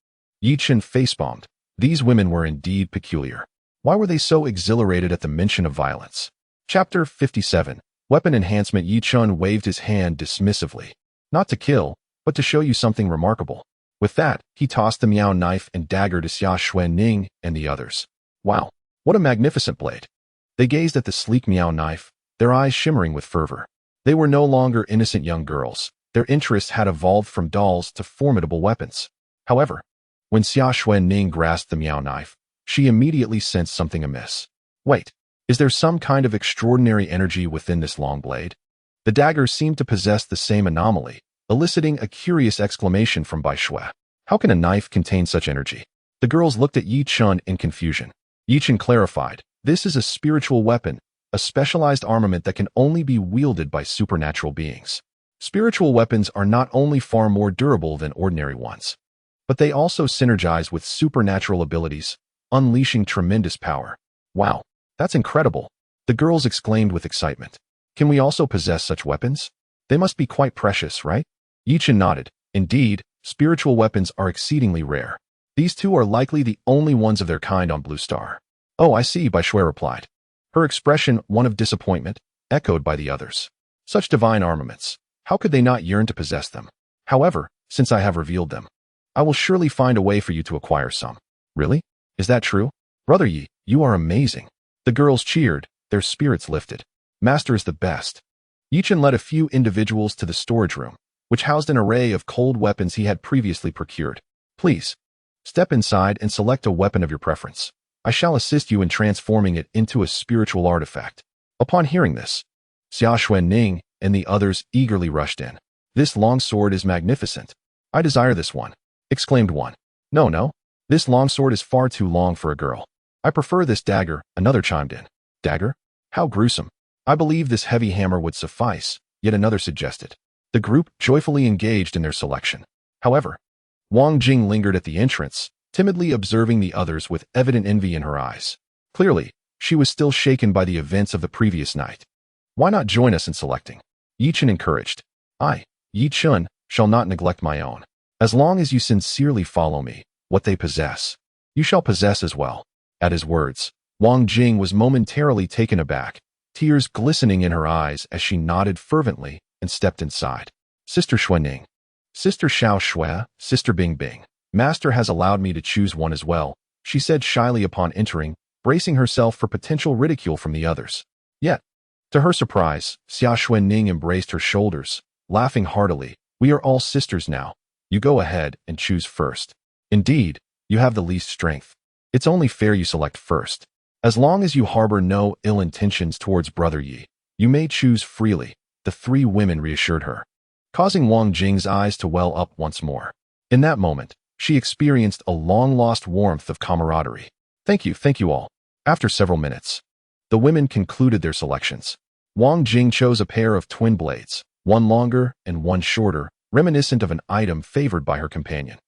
Yi-Chen facepalmed. These women were indeed peculiar. Why were they so exhilarated at the mention of violence? Chapter 57. Weapon Enhancement. Yi-Chen waved his hand dismissively. "Not to kill, but to show you something remarkable." With that, he tossed the Miao knife and dagger to Xia Xuanning and the others. "Wow, what a magnificent blade." They gazed at the sleek Miao knife, their eyes shimmering with fervor. They were no longer innocent young girls. Their interests had evolved from dolls to formidable weapons. However, when Xia Xuanning grasped the Miao knife, she immediately sensed something amiss. "Wait, is there some kind of extraordinary energy within this long blade?" The dagger seemed to possess the same anomaly, eliciting a curious exclamation from Bai Shui. "How can a knife contain such energy?" The girls looked at Yi-Chen in confusion. Yi-Chen clarified, "This is a spiritual weapon, a specialized armament that can only be wielded by supernatural beings. Spiritual weapons are not only far more durable than ordinary ones, but they also synergize with supernatural abilities, unleashing tremendous power." "Wow, that's incredible," the girls exclaimed with excitement. "Can we also possess such weapons? They must be quite precious, right?" Yi-Chen nodded. "Indeed, spiritual weapons are exceedingly rare. These two are likely the only ones of their kind on Blue Star." "Oh, I see," Bai Shui replied. Her expression one of disappointment, echoed by the others. Such divine armaments. How could they not yearn to possess them? However, since I have revealed them, I will surely find a way for you to acquire some. "Really? Is that true? Brother Yi, you are amazing." The girls cheered, their spirits lifted. "Master is the best." Yi-Chen led a few individuals to the storage room, which housed an array of cold weapons he had previously procured. "Please, step inside and select a weapon of your preference. I shall assist you in transforming it into a spiritual artifact." Upon hearing this, Xia Xuanning and the others eagerly rushed in. "This long sword is magnificent. I desire this one," exclaimed one. No, this long sword is far too long for a girl. I prefer this dagger," another chimed in. "Dagger? How gruesome. I believe this heavy hammer would suffice," yet another suggested. The group joyfully engaged in their selection. However, Wang Jing lingered at the entrance, timidly observing the others with evident envy in her eyes. Clearly, she was still shaken by the events of the previous night. "Why not join us in selecting?" Yi-Chen encouraged. "I, Yi-Chen, shall not neglect my own. As long as you sincerely follow me, what they possess, you shall possess as well." At his words, Wang Jing was momentarily taken aback, tears glistening in her eyes as she nodded fervently and stepped inside. "Sister Xuanning, Sister Xiao Shui, Sister Bing Bing, Master has allowed me to choose one as well," she said shyly upon entering, bracing herself for potential ridicule from the others. Yet, to her surprise, Xia Xuanning embraced her shoulders, laughing heartily. We are all sisters now. You go ahead and choose first. Indeed, you have the least strength. It's only fair you select first. As long as you harbor no ill intentions towards Brother Yi, you may choose freely, the three women reassured her, causing Wang Jing's eyes to well up once more. In that moment, she experienced a long-lost warmth of camaraderie. Thank you all. After several minutes, the women concluded their selections. Wang Jing chose a pair of twin blades, one longer and one shorter, reminiscent of an item favored by her companion.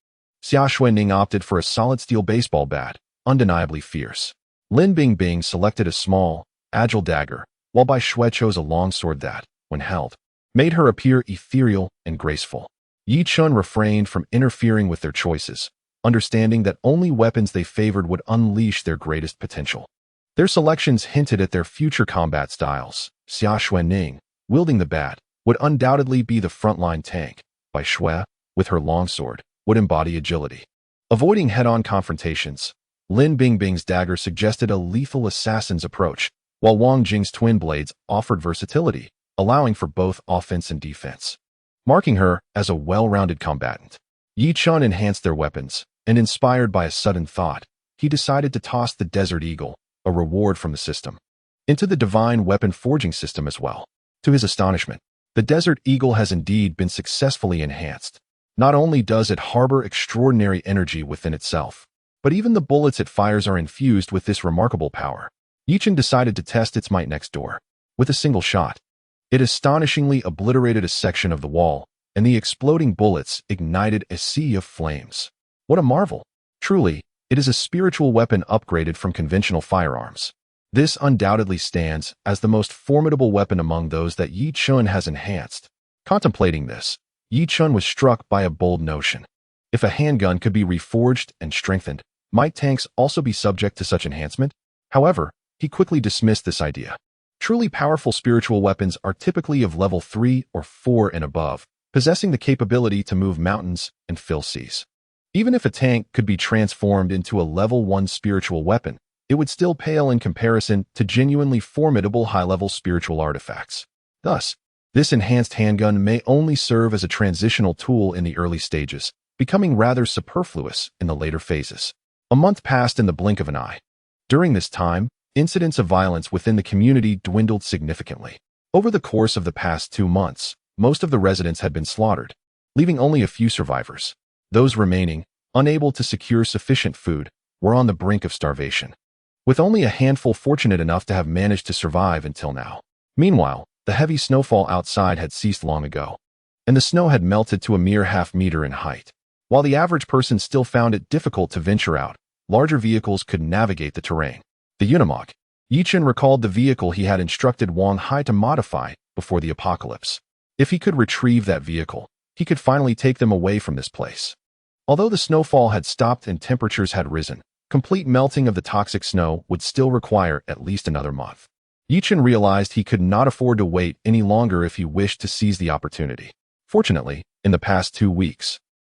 Xia Xuanning opted for a solid steel baseball bat, undeniably fierce. Lin Bingbing selected a small, agile dagger, while Bai Shui chose a long sword that, when held, made her appear ethereal and graceful. Yi Chun refrained from interfering with their choices, understanding that only weapons they favored would unleash their greatest potential. Their selections hinted at their future combat styles. Xia Xuanning, wielding the bat, would undoubtedly be the frontline tank. Bai Shui, with her longsword, would embody agility. Avoiding head-on confrontations, Lin Bingbing's dagger suggested a lethal assassin's approach, while Wang Jing's twin blades offered versatility, allowing for both offense and defense. Marking her as a well-rounded combatant, Yi Chun enhanced their weapons, and inspired by a sudden thought, he decided to toss the Desert Eagle, a reward from the system, into the divine weapon forging system as well. To his astonishment, the Desert Eagle has indeed been successfully enhanced. Not only does it harbor extraordinary energy within itself, but even the bullets it fires are infused with this remarkable power. Yi Chun decided to test its might next door. With a single shot, it astonishingly obliterated a section of the wall, and the exploding bullets ignited a sea of flames. What a marvel! Truly, it is a spiritual weapon upgraded from conventional firearms. This undoubtedly stands as the most formidable weapon among those that Yi Chun has enhanced. Contemplating this, Yi Chun was struck by a bold notion. If a handgun could be reforged and strengthened, might tanks also be subject to such enhancement? However, he quickly dismissed this idea. Truly powerful spiritual weapons are typically of level 3 or 4 and above, possessing the capability to move mountains and fill seas. Even if a tank could be transformed into a level 1 spiritual weapon, it would still pale in comparison to genuinely formidable high-level spiritual artifacts. Thus, this enhanced handgun may only serve as a transitional tool in the early stages, becoming rather superfluous in the later phases. A month passed in the blink of an eye. During this time, incidents of violence within the community dwindled significantly. Over the course of the past 2 months, most of the residents had been slaughtered, leaving only a few survivors. Those remaining, unable to secure sufficient food, were on the brink of starvation, with only a handful fortunate enough to have managed to survive until now. Meanwhile, the heavy snowfall outside had ceased long ago, and the snow had melted to a mere half-meter in height. While the average person still found it difficult to venture out, larger vehicles could navigate the terrain. The Unimog. Yi Chun recalled the vehicle he had instructed Wang Hai to modify before the apocalypse. If he could retrieve that vehicle, he could finally take them away from this place. Although the snowfall had stopped and temperatures had risen, complete melting of the toxic snow would still require at least another month. Yi Chun realized he could not afford to wait any longer if he wished to seize the opportunity. Fortunately, in the past 2 weeks,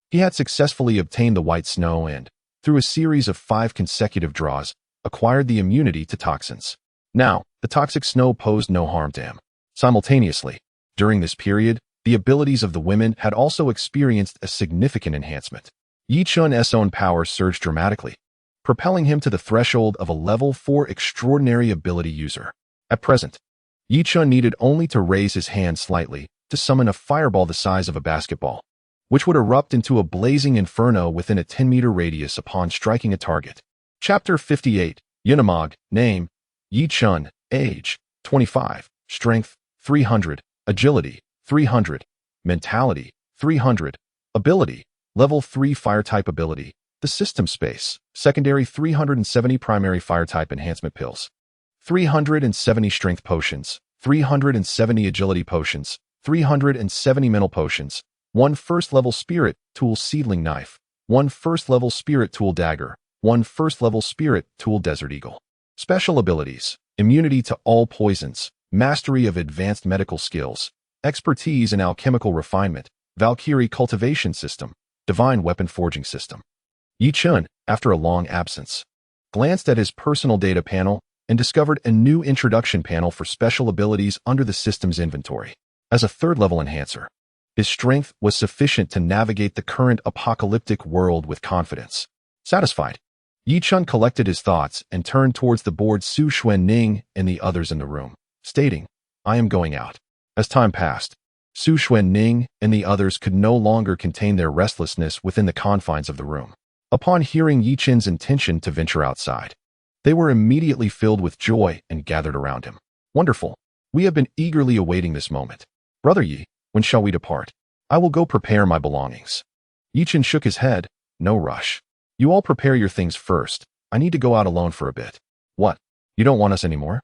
he had successfully obtained the white snow and, through a series of 5 consecutive draws, acquired the immunity to toxins. Now, the toxic snow posed no harm to him. Simultaneously, during this period, the abilities of the women had also experienced a significant enhancement. Yi Chun's own power surged dramatically, propelling him to the threshold of a level 4 extraordinary ability user. At present, Yi Chun needed only to raise his hand slightly to summon a fireball the size of a basketball, which would erupt into a blazing inferno within a 10-meter radius upon striking a target. Chapter 58, Unimog, Name, Yi Chun, Age, 25, Strength, 300, Agility, 300, Mentality, 300, Ability, Level 3 Fire-type Ability, the System Space, Secondary 370 Primary Fire-type Enhancement Pills, 370 Strength Potions, 370 Agility Potions, 370 Mental Potions, 1 first-level Spirit Tool Seedling Knife, 1 first-level Spirit Tool Dagger, 1 first-level Spirit Tool Desert Eagle. Special Abilities: Immunity to all poisons, Mastery of advanced medical skills, Expertise in alchemical refinement, Valkyrie cultivation system, Divine weapon forging system. Yi Chun, after a long absence, glanced at his personal data panel, and discovered a new introduction panel for special abilities under the system's inventory. As a third-level enhancer, his strength was sufficient to navigate the current apocalyptic world with confidence. Satisfied, Yi Chun collected his thoughts and turned towards the bored Su Xuanning and the others in the room, stating, "I am going out." As time passed, Su Xuanning and the others could no longer contain their restlessness within the confines of the room. Upon hearing Yi Chun's intention to venture outside, they were immediately filled with joy and gathered around him. "Wonderful. We have been eagerly awaiting this moment. Brother Yi, when shall we depart? I will go prepare my belongings." Yi Chun shook his head. "No rush. You all prepare your things first. I need to go out alone for a bit." "What? You don't want us anymore?"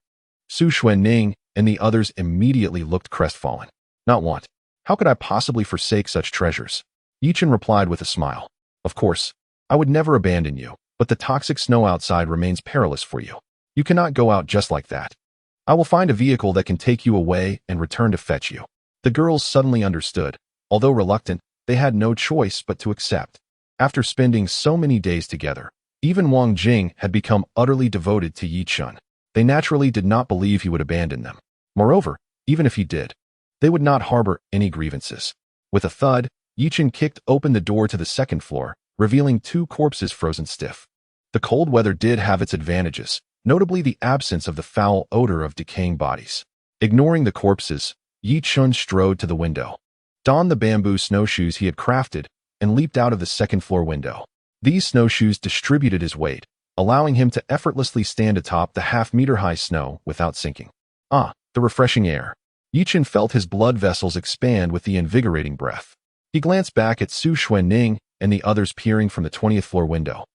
Su Xuanning and the others immediately looked crestfallen. "Not want? How could I possibly forsake such treasures?" Yi Chun replied with a smile. "Of course, I would never abandon you, but the toxic snow outside remains perilous for you. You cannot go out just like that. I will find a vehicle that can take you away and return to fetch you." The girls suddenly understood. Although reluctant, they had no choice but to accept. After spending so many days together, even Wang Jing had become utterly devoted to Yi Chun. They naturally did not believe he would abandon them. Moreover, even if he did, they would not harbor any grievances. With a thud, Yi Chun kicked open the door to the second floor, revealing 2 corpses frozen stiff. The cold weather did have its advantages, notably the absence of the foul odor of decaying bodies. Ignoring the corpses, Yi Chun strode to the window, donned the bamboo snowshoes he had crafted, and leaped out of the second-floor window. These snowshoes distributed his weight, allowing him to effortlessly stand atop the half-meter-high snow without sinking. Ah, the refreshing air. Yi Chun felt his blood vessels expand with the invigorating breath. He glanced back at Su Xuanning and the others peering from the 20th-floor window,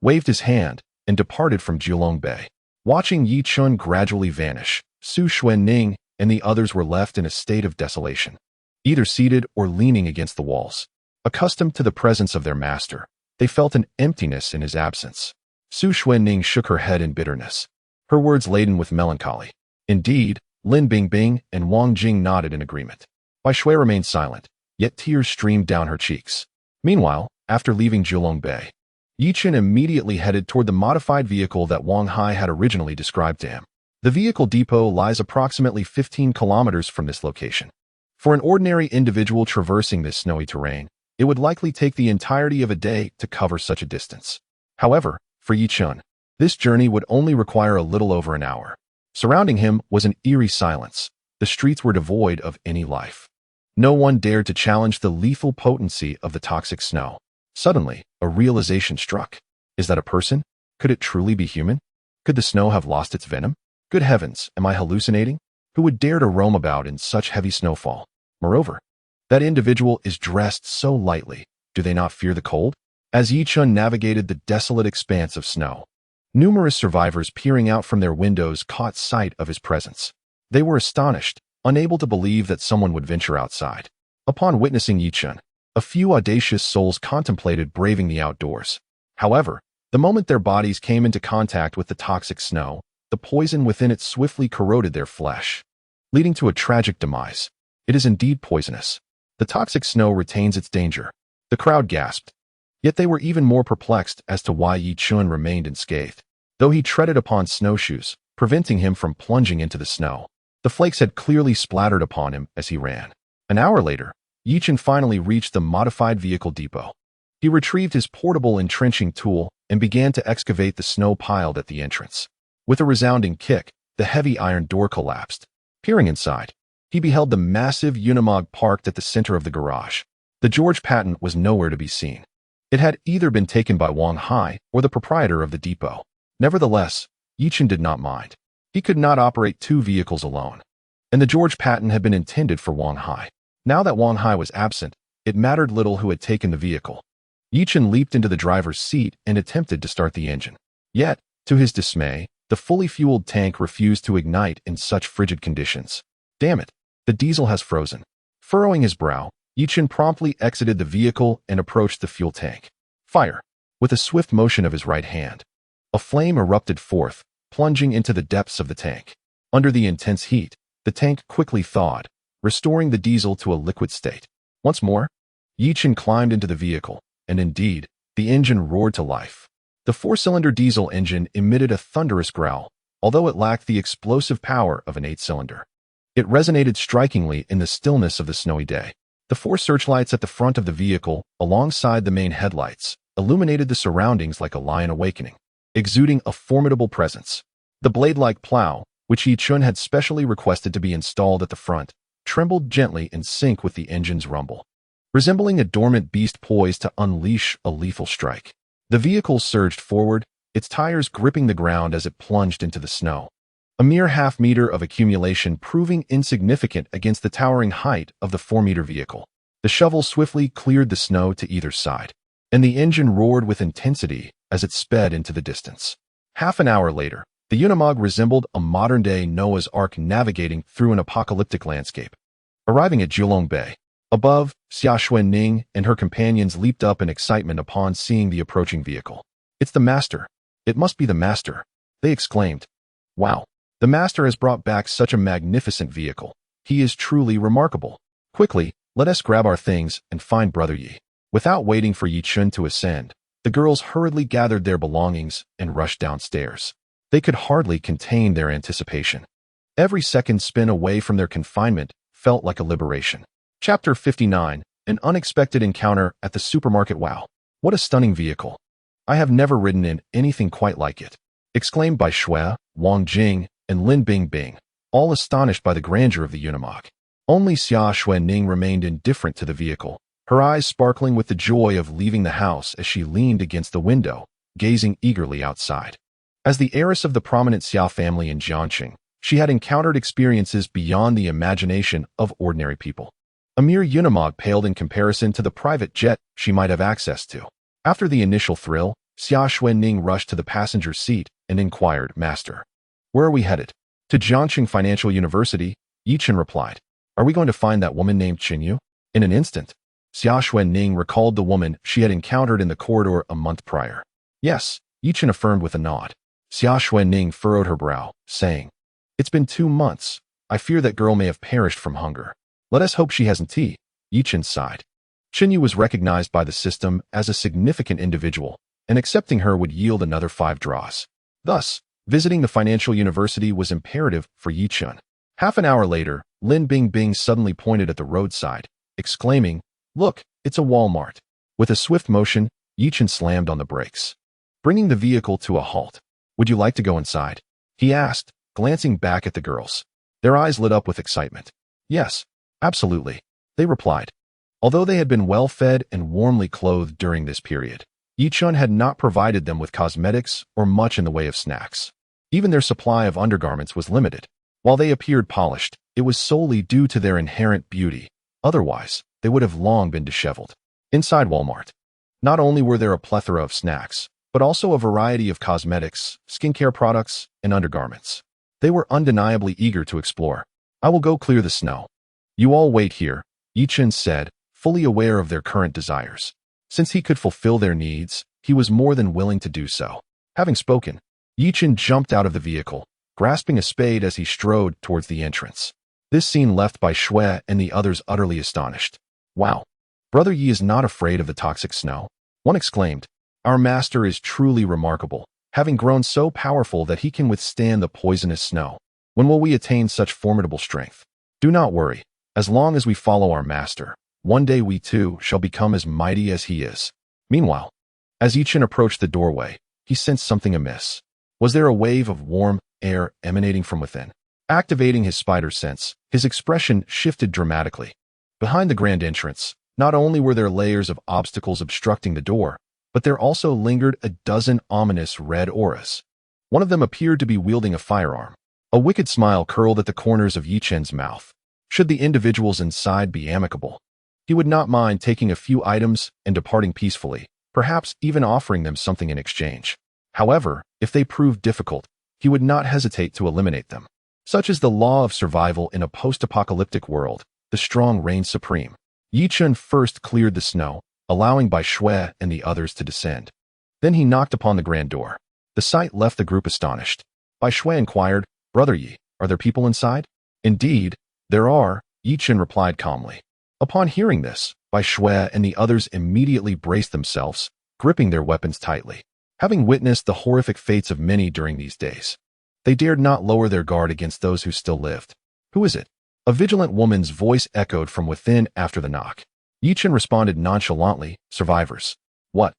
waved his hand, and departed from Julong Bay. Watching Yi Chun gradually vanish, Su Xuanning and the others were left in a state of desolation, either seated or leaning against the walls. Accustomed to the presence of their master, they felt an emptiness in his absence. Su Xuanning shook her head in bitterness, her words laden with melancholy. Indeed, Lin Bingbing and Wang Jing nodded in agreement. Bai Shui remained silent, yet tears streamed down her cheeks. Meanwhile, after leaving Julong Bay, Yi Chun immediately headed toward the modified vehicle that Wang Hai had originally described to him. The vehicle depot lies approximately 15 kilometers from this location. For an ordinary individual traversing this snowy terrain, it would likely take the entirety of a day to cover such a distance. However, for Yi Chun, this journey would only require a little over an hour. Surrounding him was an eerie silence. The streets were devoid of any life. No one dared to challenge the lethal potency of the toxic snow. Suddenly, a realization struck. Is that a person? Could it truly be human? Could the snow have lost its venom? Good heavens, am I hallucinating? Who would dare to roam about in such heavy snowfall? Moreover, that individual is dressed so lightly. Do they not fear the cold? As Yi Chun navigated the desolate expanse of snow, numerous survivors peering out from their windows caught sight of his presence. They were astonished, unable to believe that someone would venture outside. Upon witnessing Yi Chun, a few audacious souls contemplated braving the outdoors. However, the moment their bodies came into contact with the toxic snow, the poison within it swiftly corroded their flesh, leading to a tragic demise. It is indeed poisonous. The toxic snow retains its danger. The crowd gasped. Yet they were even more perplexed as to why Yi Chun remained unscathed. Though he treaded upon snowshoes, preventing him from plunging into the snow, the flakes had clearly splattered upon him as he ran. An hour later, Yi Chun finally reached the modified vehicle depot. He retrieved his portable entrenching tool and began to excavate the snow piled at the entrance. With a resounding kick, the heavy iron door collapsed. Peering inside, he beheld the massive Unimog parked at the center of the garage. The George Patton was nowhere to be seen. It had either been taken by Wang Hai or the proprietor of the depot. Nevertheless, Yi Chun did not mind. He could not operate 2 vehicles alone, and the George Patton had been intended for Wang Hai. Now that Wang Hai was absent, it mattered little who had taken the vehicle. Yi Chun leaped into the driver's seat and attempted to start the engine. Yet, to his dismay, the fully fueled tank refused to ignite in such frigid conditions. Damn it, the diesel has frozen. Furrowing his brow, Yi Chun promptly exited the vehicle and approached the fuel tank. Fire! With a swift motion of his right hand, a flame erupted forth, plunging into the depths of the tank. Under the intense heat, the tank quickly thawed, restoring the diesel to a liquid state. Once more, Yi Chun climbed into the vehicle, and indeed, the engine roared to life. The four-cylinder diesel engine emitted a thunderous growl, although it lacked the explosive power of an eight-cylinder. It resonated strikingly in the stillness of the snowy day. The four searchlights at the front of the vehicle, alongside the main headlights, illuminated the surroundings like a lion awakening, exuding a formidable presence. The blade-like plow, which Yi-chun had specially requested to be installed at the front, trembled gently in sync with the engine's rumble, resembling a dormant beast poised to unleash a lethal strike. The vehicle surged forward, its tires gripping the ground as it plunged into the snow. A mere half-meter of accumulation proving insignificant against the towering height of the 4-meter vehicle. The shovel swiftly cleared the snow to either side, and the engine roared with intensity as it sped into the distance. Half an hour later, the Unimog resembled a modern-day Noah's Ark navigating through an apocalyptic landscape. Arriving at Julong Bay, above, Xia Xuanning and her companions leaped up in excitement upon seeing the approaching vehicle. "It's the master. It must be the master," they exclaimed. "Wow, the master has brought back such a magnificent vehicle. He is truly remarkable. Quickly, let us grab our things and find Brother Yi." Without waiting for Yi-chun to ascend, the girls hurriedly gathered their belongings and rushed downstairs. They could hardly contain their anticipation. Every second spent away from their confinement felt like a liberation. Chapter 59, An Unexpected Encounter at the Supermarket. "Wow, what a stunning vehicle. I have never ridden in anything quite like it," exclaimed Bai Shui, Wang Jing, and Lin Bingbing, all astonished by the grandeur of the Unimog. Only Xia Xuanning remained indifferent to the vehicle, her eyes sparkling with the joy of leaving the house as she leaned against the window, gazing eagerly outside. As the heiress of the prominent Xia family in Jiangxing, she had encountered experiences beyond the imagination of ordinary people. A mere Unimog paled in comparison to the private jet she might have access to. After the initial thrill, Xia Xuanning rushed to the passenger seat and inquired, "Master, where are we headed?" "To Jiangxing Financial University," Yi-chun replied. "Are we going to find that woman named Qinyu?" In an instant, Xia Xuanning recalled the woman she had encountered in the corridor a month prior. "Yes," Yi-chun affirmed with a nod. Xia Xuanning furrowed her brow, saying, "It's been 2 months. I fear that girl may have perished from hunger. Let us hope she hasn't tea." Yi-chun sighed. Qinyu was recognized by the system as a significant individual, and accepting her would yield another 5 draws. Thus, visiting the financial university was imperative for Yi-chun. Half an hour later, Lin Bingbing suddenly pointed at the roadside, exclaiming, "Look, it's a Walmart." With a swift motion, Yi-chun slammed on the brakes, bringing the vehicle to a halt. "Would you like to go inside?" he asked, glancing back at the girls. Their eyes lit up with excitement. "Yes, absolutely," they replied. Although they had been well-fed and warmly clothed during this period, Yi-chun had not provided them with cosmetics or much in the way of snacks. Even their supply of undergarments was limited. While they appeared polished, it was solely due to their inherent beauty. Otherwise, they would have long been disheveled. Inside Walmart, not only were there a plethora of snacks, but also a variety of cosmetics, skincare products, and undergarments. They were undeniably eager to explore. "I will go clear the snow. You all wait here," Yi-chun said, fully aware of their current desires. Since he could fulfill their needs, he was more than willing to do so. Having spoken, Yi-chun jumped out of the vehicle, grasping a spade as he strode towards the entrance. This scene left Bai Shui and the others utterly astonished. "Wow, Brother Yi is not afraid of the toxic snow," one exclaimed. "Our master is truly remarkable, having grown so powerful that he can withstand the poisonous snow. When will we attain such formidable strength?" "Do not worry. As long as we follow our master, one day we too shall become as mighty as he is." Meanwhile, as Yi-chun approached the doorway, he sensed something amiss. Was there a wave of warm air emanating from within? Activating his spider sense, his expression shifted dramatically. Behind the grand entrance, not only were there layers of obstacles obstructing the door, but there also lingered a dozen ominous red auras. One of them appeared to be wielding a firearm. A wicked smile curled at the corners of Yi-chun's mouth. Should the individuals inside be amicable, he would not mind taking a few items and departing peacefully, perhaps even offering them something in exchange. However, if they proved difficult, he would not hesitate to eliminate them. Such is the law of survival in a post-apocalyptic world. The strong reign supreme. Yi-chun first cleared the snow, allowing Bai Shui and the others to descend. Then he knocked upon the grand door. The sight left the group astonished. Bai Shui inquired, "Brother Yi, are there people inside?" "Indeed, there are," Yi-chun replied calmly. Upon hearing this, Bai Shui and the others immediately braced themselves, gripping their weapons tightly. having witnessed the horrific fates of many during these days. They dared not lower their guard against those who still lived. "Who is it?" A vigilant woman's voice echoed from within after the knock. Yichen responded nonchalantly, "Survivors." "What?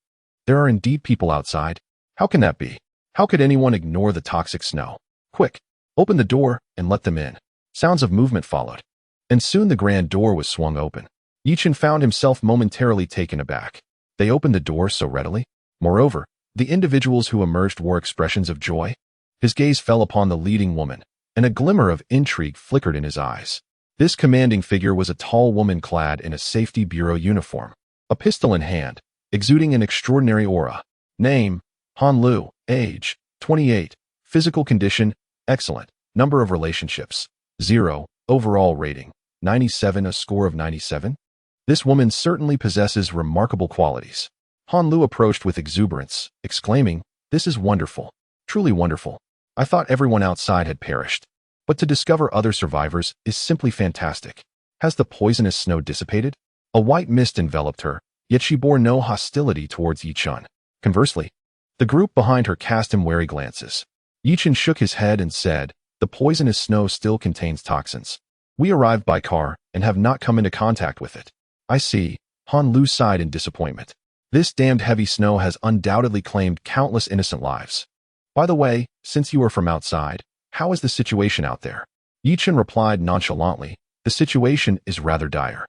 There are indeed people outside? How can that be? How could anyone ignore the toxic snow? Quick, open the door and let them in." Sounds of movement followed, and soon the grand door was swung open. Yichen found himself momentarily taken aback. They opened the door so readily? Moreover, the individuals who emerged wore expressions of joy. His gaze fell upon the leading woman, and a glimmer of intrigue flickered in his eyes. This commanding figure was a tall woman clad in a safety bureau uniform, a pistol in hand, exuding an extraordinary aura. Name: Han Lu. Age: 28. Physical condition: excellent. Number of relationships: 0. Overall rating: 97. A score of 97? This woman certainly possesses remarkable qualities. Han Lu approached with exuberance, exclaiming, "This is wonderful. Truly wonderful. I thought everyone outside had perished. But to discover other survivors is simply fantastic. Has the poisonous snow dissipated?" A white mist enveloped her, yet she bore no hostility towards Yichen. Conversely, the group behind her cast him wary glances. Yichen shook his head and said, "The poisonous snow still contains toxins. We arrived by car and have not come into contact with it." "I see." Han Lu sighed in disappointment. "This damned heavy snow has undoubtedly claimed countless innocent lives. By the way, since you are from outside, how is the situation out there?" Yichen replied nonchalantly, "The situation is rather dire.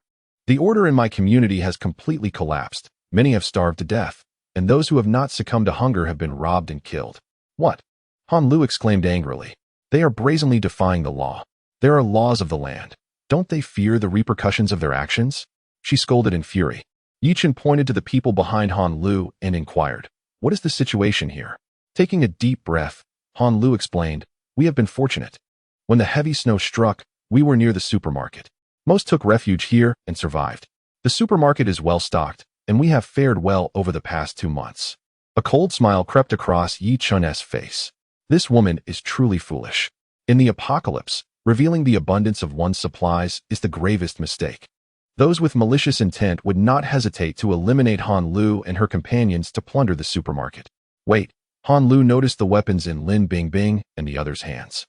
The order in my community has completely collapsed. Many have starved to death, and those who have not succumbed to hunger have been robbed and killed." "What?" Han Lu exclaimed angrily. "They are brazenly defying the law. There are laws of the land. Don't they fear the repercussions of their actions?" She scolded in fury. Yichen pointed to the people behind Han Lu and inquired, "What is the situation here?" Taking a deep breath, Han Lu explained, "We have been fortunate. When the heavy snow struck, we were near the supermarket. Most took refuge here and survived. The supermarket is well stocked, and we have fared well over the past 2 months." A cold smile crept across Yichen's face. This woman is truly foolish. In the apocalypse, revealing the abundance of one's supplies is the gravest mistake. Those with malicious intent would not hesitate to eliminate Han Lu and her companions to plunder the supermarket. "Wait." Han Lu noticed the weapons in Lin Bingbing and the other's hands.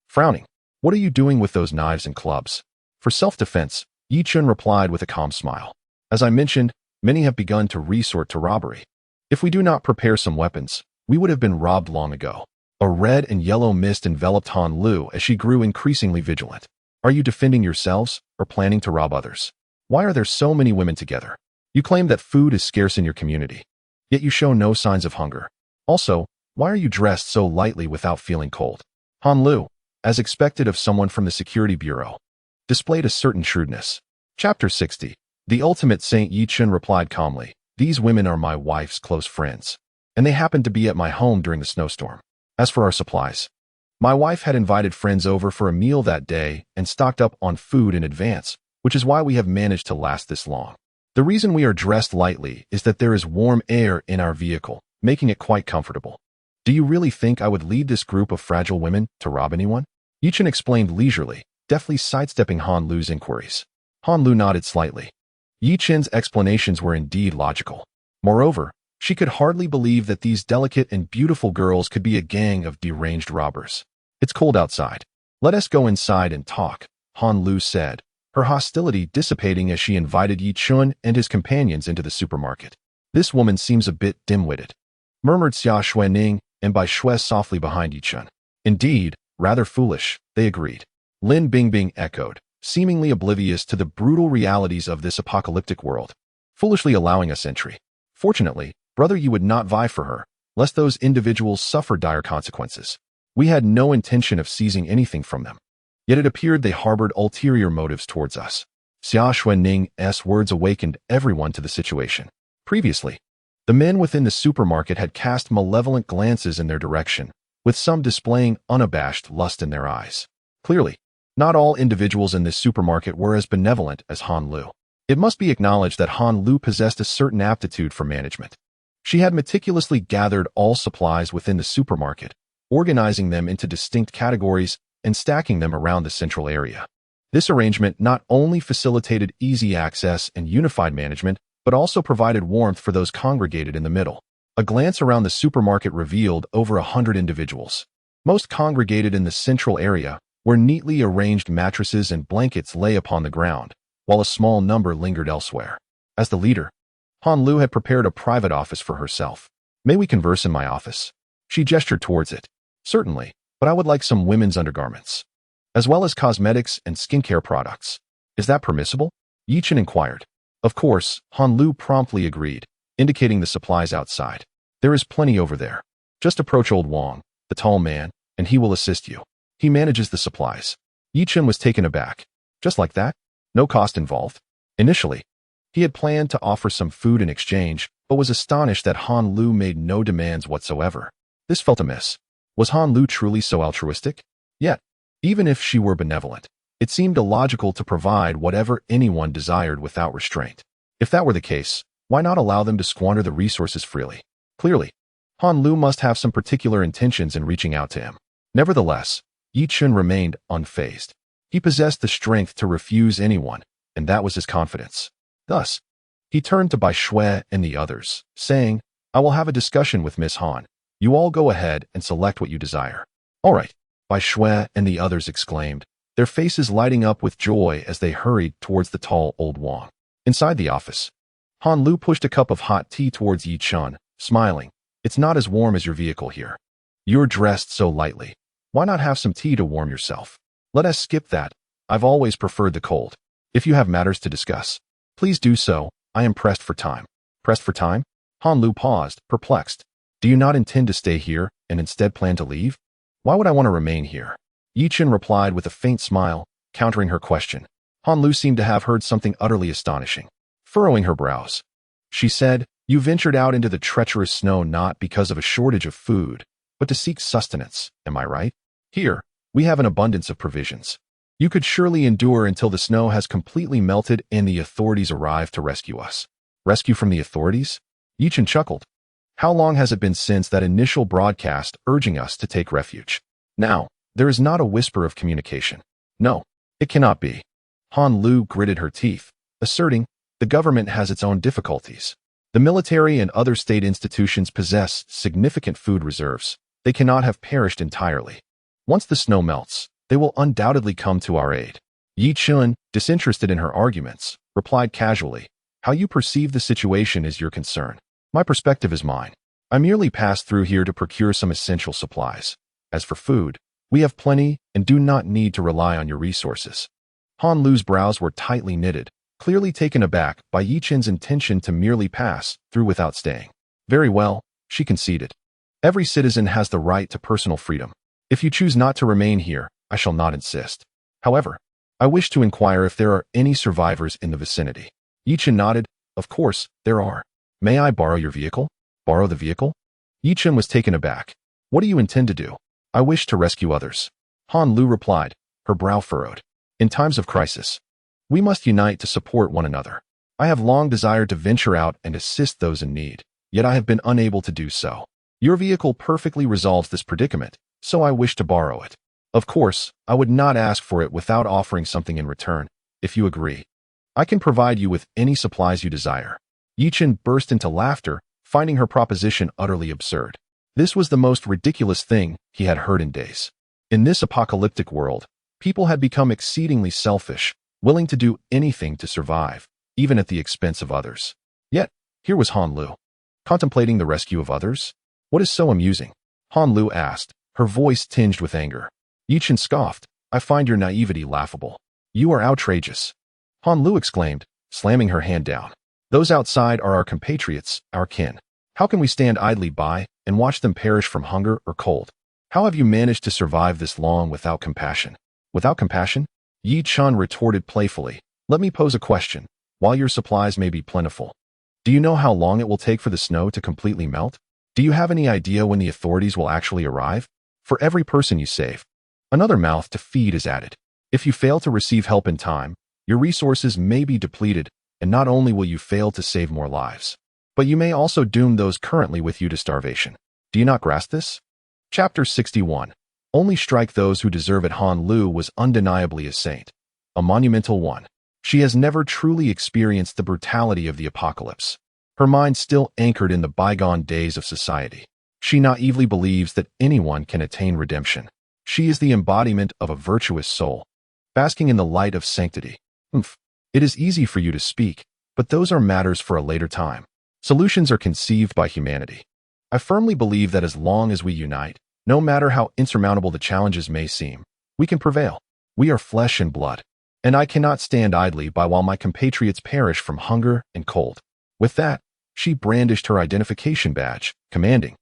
Frowning, "What are you doing with those knives and clubs?" "For self-defense," Yichen replied with a calm smile. "As I mentioned, many have begun to resort to robbery. If we do not prepare some weapons, we would have been robbed long ago." A red and yellow mist enveloped Han Lu as she grew increasingly vigilant. "Are you defending yourselves or planning to rob others? Why are there so many women together? You claim that food is scarce in your community, yet you show no signs of hunger. Also, why are you dressed so lightly without feeling cold?" Han Lu, as expected of someone from the Security Bureau, displayed a certain shrewdness. Chapter 60. The Ultimate Saint. Yichen replied calmly, "These women are my wife's close friends, and they happened to be at my home during the snowstorm. As for our supplies, my wife had invited friends over for a meal that day and stocked up on food in advance, which is why we have managed to last this long. The reason we are dressed lightly is that there is warm air in our vehicle, making it quite comfortable. Do you really think I would lead this group of fragile women to rob anyone?" Yichen explained leisurely, deftly sidestepping Han Lu's inquiries. Han Lu nodded slightly. Yichen's explanations were indeed logical. Moreover, she could hardly believe that these delicate and beautiful girls could be a gang of deranged robbers. "It's cold outside. Let us go inside and talk," Han Lu said, her hostility dissipating as she invited Yichen and his companions into the supermarket. "This woman seems a bit dim-witted," murmured Xia Xuening, and Bai Shui softly behind Yichen. "Indeed, rather foolish," they agreed. Lin Bingbing echoed, seemingly oblivious to the brutal realities of this apocalyptic world. "Foolishly allowing us entry. Fortunately, brother, you would not vie for her, lest those individuals suffer dire consequences. We had no intention of seizing anything from them. Yet it appeared they harbored ulterior motives towards us." Xia Xuenning's words awakened everyone to the situation. Previously, the men within the supermarket had cast malevolent glances in their direction, with some displaying unabashed lust in their eyes. Clearly, not all individuals in this supermarket were as benevolent as Han Lu. It must be acknowledged that Han Lu possessed a certain aptitude for management. She had meticulously gathered all supplies within the supermarket, organizing them into distinct categories and stacking them around the central area. This arrangement not only facilitated easy access and unified management, but also provided warmth for those congregated in the middle. A glance around the supermarket revealed over 100 individuals. Most congregated in the central area, where neatly arranged mattresses and blankets lay upon the ground, while a small number lingered elsewhere. As the leader, Han Lu had prepared a private office for herself. May we converse in my office? She gestured towards it. Certainly, but I would like some women's undergarments, as well as cosmetics and skincare products. Is that permissible? Yi Chen inquired. Of course, Han Lu promptly agreed, indicating the supplies outside. There is plenty over there. Just approach old Wang, the tall man, and he will assist you. He manages the supplies. Yi Chen was taken aback. Just like that? No cost involved? Initially, he had planned to offer some food in exchange, but was astonished that Han Lu made no demands whatsoever. This felt amiss. Was Han Lu truly so altruistic? Yet, even if she were benevolent, it seemed illogical to provide whatever anyone desired without restraint. If that were the case, why not allow them to squander the resources freely? Clearly, Han Lu must have some particular intentions in reaching out to him. Nevertheless, Yi Chen remained unfazed. He possessed the strength to refuse anyone, and that was his confidence. Thus, he turned to Bai Shui and the others, saying, I will have a discussion with Miss Han. You all go ahead and select what you desire. All right, Bai Shui and the others exclaimed, their faces lighting up with joy as they hurried towards the tall old Wang. Inside the office, Han Lu pushed a cup of hot tea towards Yi Chen, smiling. It's not as warm as your vehicle here. You're dressed so lightly. Why not have some tea to warm yourself? Let us skip that. I've always preferred the cold. If you have matters to discuss, please do so. I am pressed for time. Pressed for time? Han Lu paused, perplexed. Do you not intend to stay here and instead plan to leave? Why would I want to remain here? Yi Chen replied with a faint smile, countering her question. Han Lu seemed to have heard something utterly astonishing. Furrowing her brows, she said, You ventured out into the treacherous snow not because of a shortage of food, but to seek sustenance, am I right? Here, we have an abundance of provisions. You could surely endure until the snow has completely melted and the authorities arrive to rescue us. Rescue from the authorities? Yi Chen chuckled. How long has it been since that initial broadcast urging us to take refuge? Now, there is not a whisper of communication. No, it cannot be. Han Lu gritted her teeth, asserting, the government has its own difficulties. The military and other state institutions possess significant food reserves. They cannot have perished entirely. Once the snow melts, they will undoubtedly come to our aid. Yi Chen, disinterested in her arguments, replied casually, How you perceive the situation is your concern. My perspective is mine. I merely passed through here to procure some essential supplies. As for food, we have plenty and do not need to rely on your resources. Han Lu's brows were tightly knitted, clearly taken aback by Yi Chen's intention to merely pass through without staying. Very well, she conceded. Every citizen has the right to personal freedom. If you choose not to remain here, I shall not insist. However, I wish to inquire if there are any survivors in the vicinity. Yi Chen nodded. Of course, there are. May I borrow your vehicle? Borrow the vehicle? Yi Chen was taken aback. What do you intend to do? I wish to rescue others. Han Lu replied, her brow furrowed. In times of crisis, we must unite to support one another. I have long desired to venture out and assist those in need, yet I have been unable to do so. Your vehicle perfectly resolves this predicament, so I wish to borrow it. Of course, I would not ask for it without offering something in return, if you agree. I can provide you with any supplies you desire. Yi Chen burst into laughter, finding her proposition utterly absurd. This was the most ridiculous thing he had heard in days. In this apocalyptic world, people had become exceedingly selfish, willing to do anything to survive, even at the expense of others. Yet, here was Han Lu, contemplating the rescue of others. What is so amusing? Han Lu asked, her voice tinged with anger. Yi Chen scoffed, I find your naivety laughable. You are outrageous. Han Lu exclaimed, slamming her hand down. Those outside are our compatriots, our kin. How can we stand idly by and watch them perish from hunger or cold? How have you managed to survive this long without compassion? Without compassion? Yi Chen retorted playfully. Let me pose a question. While your supplies may be plentiful, do you know how long it will take for the snow to completely melt? Do you have any idea when the authorities will actually arrive? For every person you save, another mouth to feed is added. If you fail to receive help in time, your resources may be depleted, and not only will you fail to save more lives, but you may also doom those currently with you to starvation. Do you not grasp this? Chapter 61. Only strike those who deserve it. Han Lu was undeniably a saint, a monumental one. She has never truly experienced the brutality of the apocalypse. her mind still anchored in the bygone days of society. She naively believes that anyone can attain redemption. She is the embodiment of a virtuous soul, basking in the light of sanctity. It is easy for you to speak, but those are matters for a later time. Solutions are conceived by humanity. I firmly believe that as long as we unite, no matter how insurmountable the challenges may seem, we can prevail. We are flesh and blood, and I cannot stand idly by while my compatriots perish from hunger and cold. With that, she brandished her identification badge, commanding,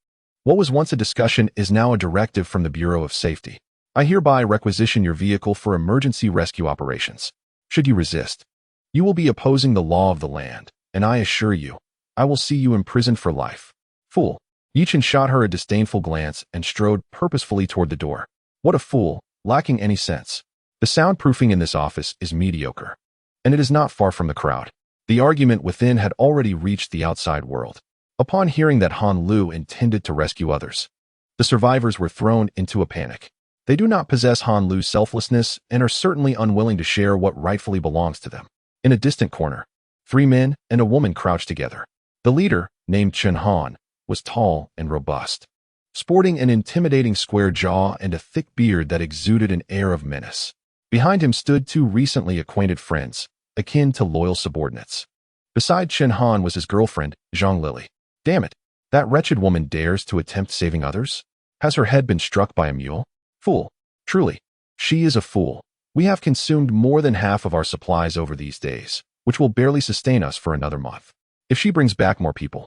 "What was once a discussion is now a directive from the Bureau of Safety. I hereby requisition your vehicle for emergency rescue operations. Should you resist, you will be opposing the law of the land, and I assure you, I will see you imprisoned for life." Fool. Yichin shot her a disdainful glance and strode purposefully toward the door. What a fool, lacking any sense. The soundproofing in this office is mediocre, and it is not far from the crowd. The argument within had already reached the outside world. Upon hearing that Han Lu intended to rescue others, the survivors were thrown into a panic. They do not possess Han Lu's selflessness and are certainly unwilling to share what rightfully belongs to them. In a distant corner, 3 men and a woman crouched together. The leader, named Chen Han, was tall and robust, sporting an intimidating square jaw and a thick beard that exuded an air of menace. Behind him stood 2 recently acquainted friends, akin to loyal subordinates. Beside Chen Han was his girlfriend, Zhang Lily. Damn it, that wretched woman dares to attempt saving others? Has her head been struck by a mule? Fool. Truly, she is a fool. We have consumed more than half of our supplies over these days, which will barely sustain us for another month. If she brings back more people,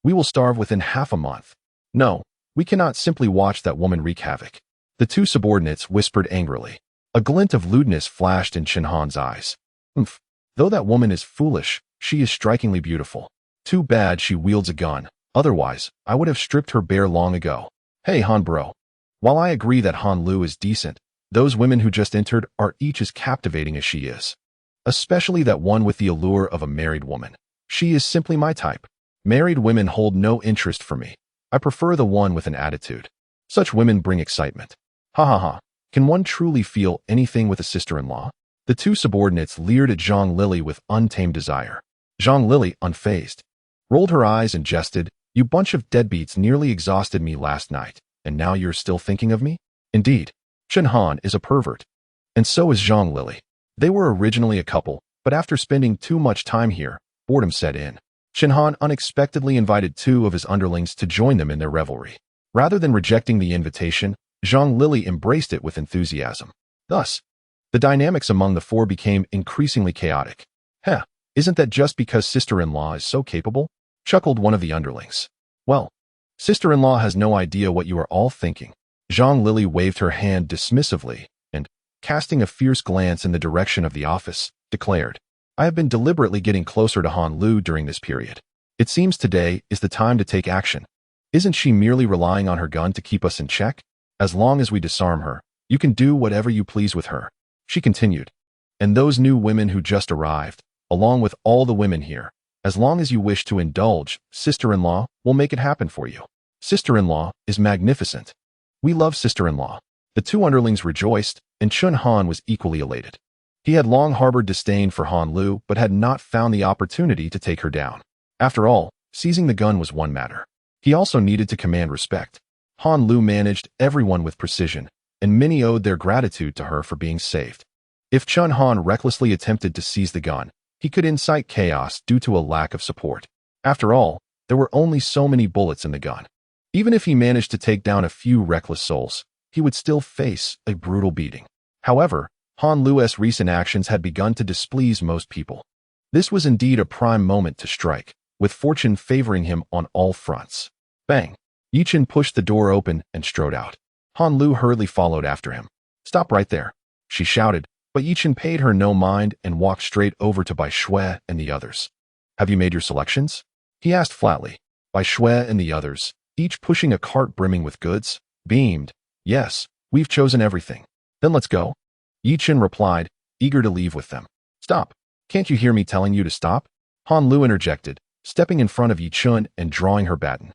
we will starve within half a month. No, we cannot simply watch that woman wreak havoc. The 2 subordinates whispered angrily. A glint of lewdness flashed in Chen Han's eyes. Though that woman is foolish, she is strikingly beautiful. Too bad she wields a gun. Otherwise, I would have stripped her bare long ago. Hey Han bro. While I agree that Han Lu is decent, those women who just entered are each as captivating as she is. Especially that one with the allure of a married woman. She is simply my type. Married women hold no interest for me. I prefer the one with an attitude. Such women bring excitement. Ha ha ha. Can one truly feel anything with a sister-in-law? The 2 subordinates leered at Zhang Lily with untamed desire. Zhang Lily, unfazed, rolled her eyes and jested, "You bunch of deadbeats nearly exhausted me last night, and now you're still thinking of me?" Indeed, Chen Han is a pervert. And so is Zhang Lily. They were originally a couple, but after spending too much time here, boredom set in. Chen Han unexpectedly invited 2 of his underlings to join them in their revelry. Rather than rejecting the invitation, Zhang Lily embraced it with enthusiasm. Thus, the dynamics among the 4 became increasingly chaotic. Isn't that just because sister-in-law is so capable? Chuckled one of the underlings. Well, sister-in-law has no idea what you are all thinking. Zhang Lily waved her hand dismissively and, casting a fierce glance in the direction of the office, declared, "I have been deliberately getting closer to Han Lu during this period. It seems today is the time to take action. Isn't she merely relying on her gun to keep us in check? As long as we disarm her, you can do whatever you please with her," she continued. "And those new women who just arrived, along with all the women here, as long as you wish to indulge, sister-in-law will make it happen for you. Sister-in-law is magnificent. We love sister-in-law." The 2 underlings rejoiced, and Chen Han was equally elated. He had long harbored disdain for Han Lu, but had not found the opportunity to take her down. After all, seizing the gun was one matter. He also needed to command respect. Han Lu managed everyone with precision, and many owed their gratitude to her for being saved. If Chen Han recklessly attempted to seize the gun, he could incite chaos due to a lack of support. After all, there were only so many bullets in the gun. Even if he managed to take down a few reckless souls, he would still face a brutal beating. However, Han Lu's recent actions had begun to displease most people. This was indeed a prime moment to strike, with fortune favoring him on all fronts. Bang! Yichin pushed the door open and strode out. Han Lu hurriedly followed after him. "Stop right there," she shouted, but Yichin paid her no mind and walked straight over to Bai Shui and the others. "Have you made your selections?" he asked flatly. Bai Shui and the others, each pushing a cart brimming with goods, beamed. "Yes, we've chosen everything." "Then let's go," Yichin replied, eager to leave with them. "Stop. Can't you hear me telling you to stop?" Han Lu interjected, stepping in front of Yichin and drawing her baton.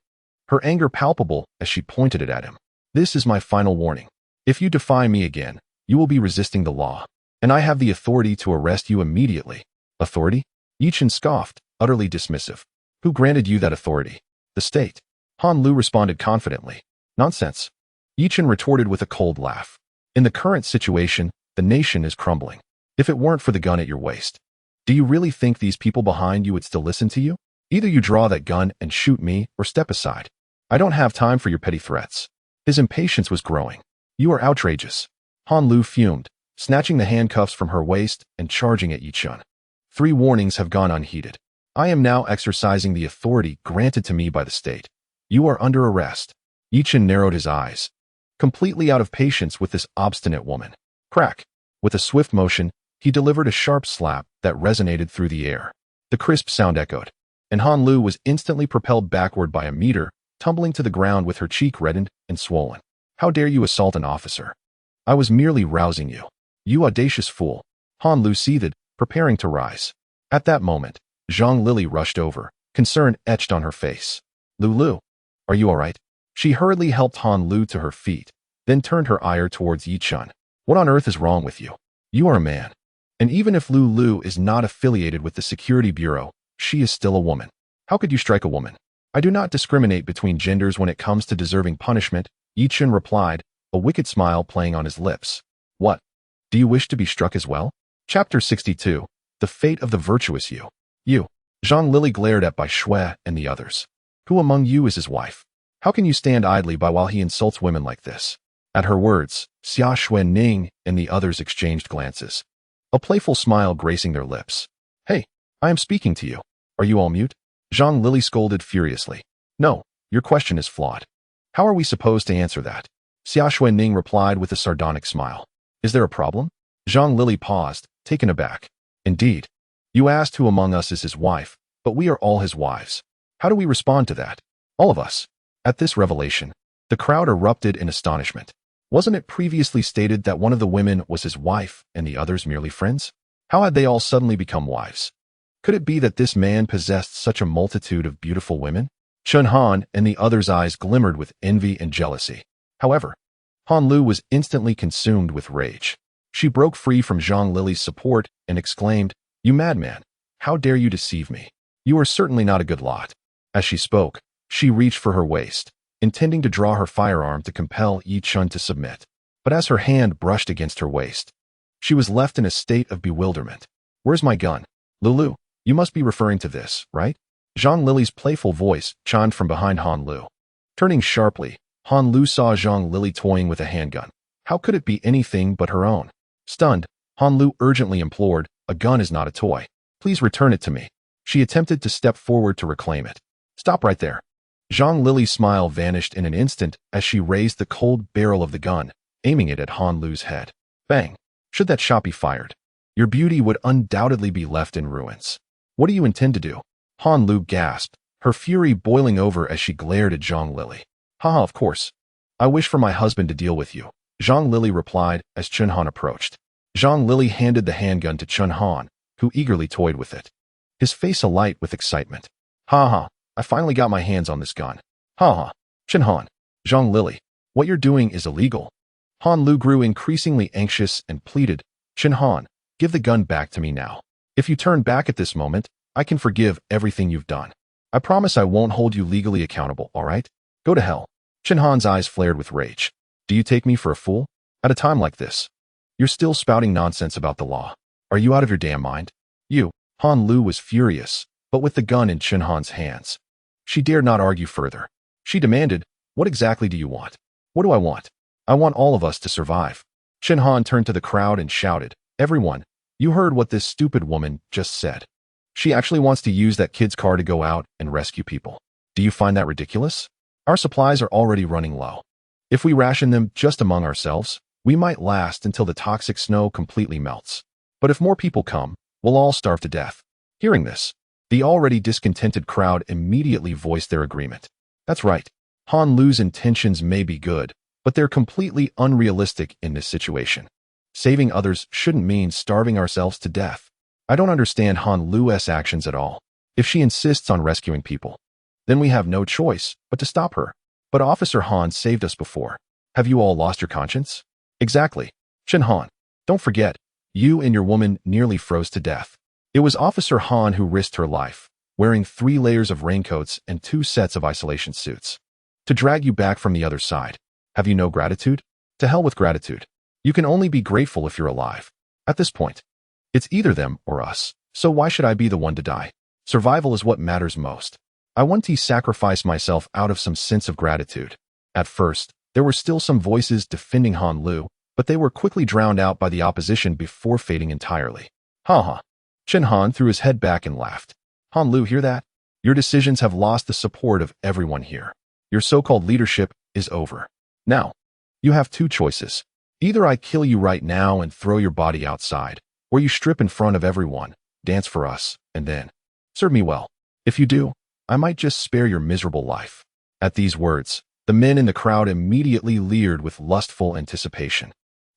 Her anger palpable as she pointed it at him. "This is my final warning. If you defy me again, you will be resisting the law, and I have the authority to arrest you immediately." "Authority?" Yichin scoffed, utterly dismissive. Who granted you that authority? The state. Han Lu responded confidently. Nonsense. Yi Chen retorted with a cold laugh. In the current situation, the nation is crumbling. If it weren't for the gun at your waist. Do you really think these people behind you would still listen to you? Either you draw that gun and shoot me or step aside. I don't have time for your petty threats. His impatience was growing. You are outrageous. Han Lu fumed, snatching the handcuffs from her waist and charging at Yi Chen. 3 warnings have gone unheeded. I am now exercising the authority granted to me by the state. You are under arrest. Yi Chen narrowed his eyes, completely out of patience with this obstinate woman. Crack. With a swift motion, he delivered a sharp slap that resonated through the air. The crisp sound echoed, and Han Lu was instantly propelled backward by a meter, tumbling to the ground with her cheek reddened and swollen. How dare you assault an officer? I was merely rousing you. You audacious fool. Han Lu seethed, preparing to rise. At that moment, Zhang Lili rushed over, concern etched on her face. Lulu, are you all right? She hurriedly helped Han Lu to her feet, then turned her ire towards Yi Chen. What on earth is wrong with you? You are a man. And even if Lulu is not affiliated with the Security Bureau, she is still a woman. How could you strike a woman? I do not discriminate between genders when it comes to deserving punishment, Yi Chen replied, a wicked smile playing on his lips. What? Do you wish to be struck as well? Chapter 62. The Fate of the Virtuous You. You. Zhang Lili glared at Bai Shui and the others. Who among you is his wife? How can you stand idly by while he insults women like this? At her words, Xia Xuanning and the others exchanged glances, a playful smile gracing their lips. Hey, I am speaking to you. Are you all mute? Zhang Lili scolded furiously. No, your question is flawed. How are we supposed to answer that? Xia Xuanning replied with a sardonic smile. Is there a problem? Zhang Lili paused, taken aback. Indeed. You asked who among us is his wife, but we are all his wives. How do we respond to that? All of us. At this revelation, the crowd erupted in astonishment. Wasn't it previously stated that one of the women was his wife and the others merely friends? How had they all suddenly become wives? Could it be that this man possessed such a multitude of beautiful women? Chen Han and the others' eyes glimmered with envy and jealousy. However, Han Lu was instantly consumed with rage. She broke free from Zhang Lili's support and exclaimed, You madman! How dare you deceive me? You are certainly not a good lot. As she spoke, she reached for her waist, intending to draw her firearm to compel Yi Chen to submit. But as her hand brushed against her waist, she was left in a state of bewilderment. Where's my gun? Lulu, you must be referring to this, right? Zhang Lili's playful voice chimed from behind Han Lu. Turning sharply, Han Lu saw Zhang Lili toying with a handgun. How could it be anything but her own? Stunned, Han Lu urgently implored, A gun is not a toy. Please return it to me. She attempted to step forward to reclaim it. Stop right there. Zhang Lili's smile vanished in an instant as she raised the cold barrel of the gun, aiming it at Han Lu's head. Bang! Should that shot be fired, your beauty would undoubtedly be left in ruins. What do you intend to do? Han Lu gasped, her fury boiling over as she glared at Zhang Lili. Haha, of course. I wish for my husband to deal with you, Zhang Lili replied as Chen Han approached. Zhang Lili handed the handgun to Chen Han, who eagerly toyed with it, his face alight with excitement. Haha, I finally got my hands on this gun. Haha, Chen Han, Zhang Lili, what you're doing is illegal. Han Lu grew increasingly anxious and pleaded, Chen Han, give the gun back to me now. If you turn back at this moment, I can forgive everything you've done. I promise I won't hold you legally accountable, all right? Go to hell. Chen Han's eyes flared with rage. Do you take me for a fool? At a time like this, you're still spouting nonsense about the law. Are you out of your damn mind? You. Han Lu was furious, but with the gun in Chen Han's hands. She dared not argue further. She demanded, What exactly do you want? What do I want? I want all of us to survive. Chen Han turned to the crowd and shouted, Everyone, you heard what this stupid woman just said. She actually wants to use that kid's car to go out and rescue people. Do you find that ridiculous? Our supplies are already running low. If we ration them just among ourselves, we might last until the toxic snow completely melts. But if more people come, we'll all starve to death. Hearing this, the already discontented crowd immediately voiced their agreement. That's right. Han Lu's intentions may be good, but they're completely unrealistic in this situation. Saving others shouldn't mean starving ourselves to death. I don't understand Han Lu's actions at all. If she insists on rescuing people, then we have no choice but to stop her. But Officer Han saved us before. Have you all lost your conscience? Exactly. Chen Han, don't forget, you and your woman nearly froze to death. It was Officer Han who risked her life. wearing 3 layers of raincoats and 2 sets of isolation suits. To drag you back from the other side. Have you no gratitude? To hell with gratitude. You can only be grateful if you're alive. At this point, it's either them or us. So why should I be the one to die? Survival is what matters most. I want to sacrifice myself out of some sense of gratitude. At first, there were still some voices defending Han Lu, but they were quickly drowned out by the opposition before fading entirely. Ha ha. Chen Han threw his head back and laughed. Han Lu, hear that? Your decisions have lost the support of everyone here. Your so-called leadership is over. Now, you have 2 choices. Either I kill you right now and throw your body outside, or you strip in front of everyone, dance for us, and then serve me well. If you do, I might just spare your miserable life. At these words, the men in the crowd immediately leered with lustful anticipation.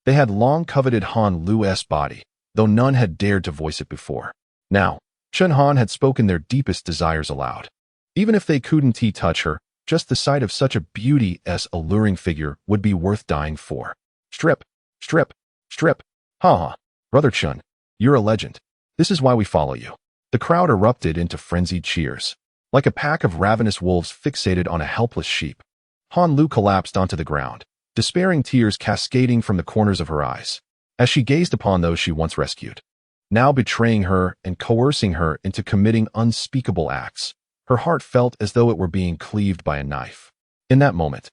They had long coveted Han Lu's body, though none had dared to voice it before. Now, Chen Han had spoken their deepest desires aloud. Even if they couldn't touch her, just the sight of such a beauty-s alluring figure would be worth dying for. Strip, strip, strip. Ha ha. Brother Chen, you're a legend. This is why we follow you. The crowd erupted into frenzied cheers. Like a pack of ravenous wolves fixated on a helpless sheep, Han Lu collapsed onto the ground, despairing tears cascading from the corners of her eyes, as she gazed upon those she once rescued, now betraying her and coercing her into committing unspeakable acts. Her heart felt as though it were being cleaved by a knife. In that moment,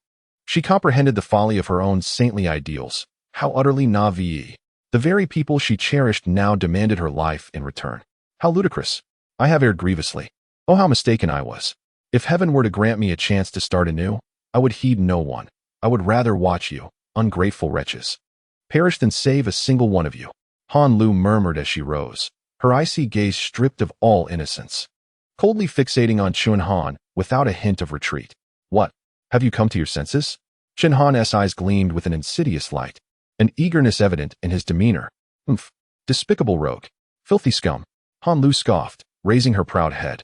she comprehended the folly of her own saintly ideals, how utterly naive. The very people she cherished now demanded her life in return. How ludicrous. I have erred grievously. Oh, how mistaken I was. If heaven were to grant me a chance to start anew, I would heed no one. I would rather watch you, ungrateful wretches, perish than save a single one of you. Han Lu murmured as she rose, her icy gaze stripped of all innocence, coldly fixating on Chen Han without a hint of retreat. What? Have you come to your senses? Chen Han's eyes gleamed with an insidious light, an eagerness evident in his demeanor. Umph. Despicable rogue. Filthy scum. Han Lu scoffed, raising her proud head.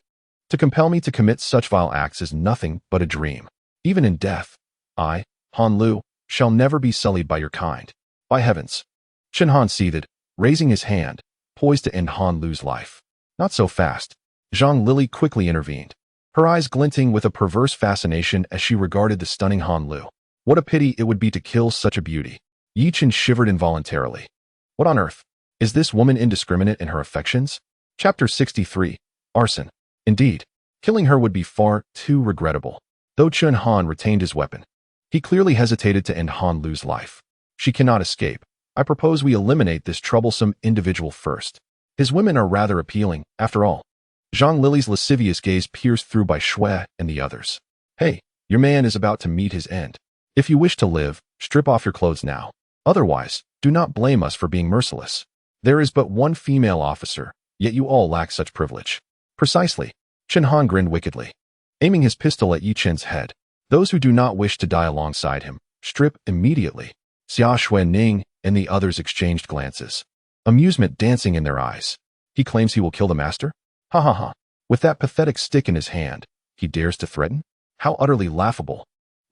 To compel me to commit such vile acts is nothing but a dream. Even in death, I, Han Lu, shall never be sullied by your kind. By heavens. Chen Han seethed, raising his hand, poised to end Han Lu's life. Not so fast. Zhang Lili quickly intervened, her eyes glinting with a perverse fascination as she regarded the stunning Han Lu. What a pity it would be to kill such a beauty. Yi Chen shivered involuntarily. What on earth? Is this woman indiscriminate in her affections? Chapter 63. Arson. Indeed, killing her would be far too regrettable. Though Chen Han retained his weapon, he clearly hesitated to end Han Lu's life. She cannot escape. I propose we eliminate this troublesome individual first. His women are rather appealing, after all. Zhang Lili's lascivious gaze pierced through by Shui and the others. Hey, your man is about to meet his end. If you wish to live, strip off your clothes now. Otherwise, do not blame us for being merciless. There is but one female officer, yet you all lack such privilege. Precisely. Chen Han grinned wickedly, aiming his pistol at Yi Chen's head. Those who do not wish to die alongside him, strip immediately. Xia Xuanning and the others exchanged glances, amusement dancing in their eyes. He claims he will kill the master? Ha ha ha. With that pathetic stick in his hand, he dares to threaten? How utterly laughable.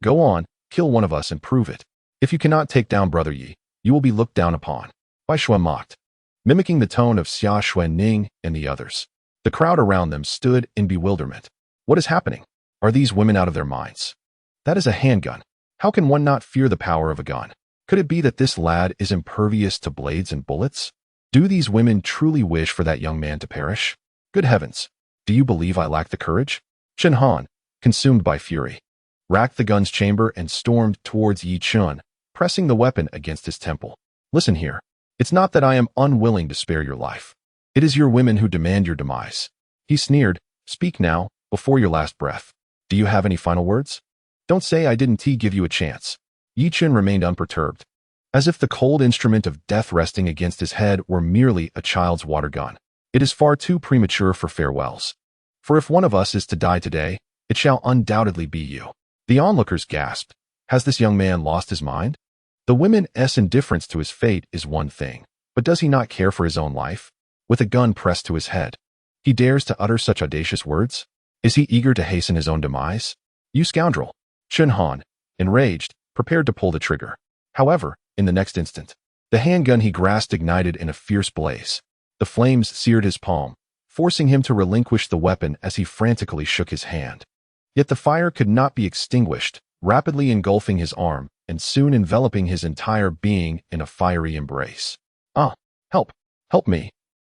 Go on, kill one of us and prove it. If you cannot take down Brother Yi, you will be looked down upon. Bai Shui mocked, mimicking the tone of Xia Xuanning and the others. The crowd around them stood in bewilderment. What is happening? Are these women out of their minds? That is a handgun. How can one not fear the power of a gun? Could it be that this lad is impervious to blades and bullets? Do these women truly wish for that young man to perish? Good heavens! Do you believe I lack the courage? Chen Han, consumed by fury, racked the gun's chamber and stormed towards Yi Chen, pressing the weapon against his temple. Listen here. It's not that I am unwilling to spare your life. It is your women who demand your demise. He sneered. Speak now, before your last breath. Do you have any final words? Don't say I didn't give you a chance. Yi Chen remained unperturbed, as if the cold instrument of death resting against his head were merely a child's water gun. It is far too premature for farewells. For if one of us is to die today, it shall undoubtedly be you. The onlookers gasped. Has this young man lost his mind? The women's indifference to his fate is one thing, but does he not care for his own life? With a gun pressed to his head, he dares to utter such audacious words? Is he eager to hasten his own demise? You scoundrel! Chen Han, enraged, prepared to pull the trigger. However, in the next instant, the handgun he grasped ignited in a fierce blaze. The flames seared his palm, forcing him to relinquish the weapon as he frantically shook his hand. Yet the fire could not be extinguished, rapidly engulfing his arm and soon enveloping his entire being in a fiery embrace. "Ah, help! Help me!"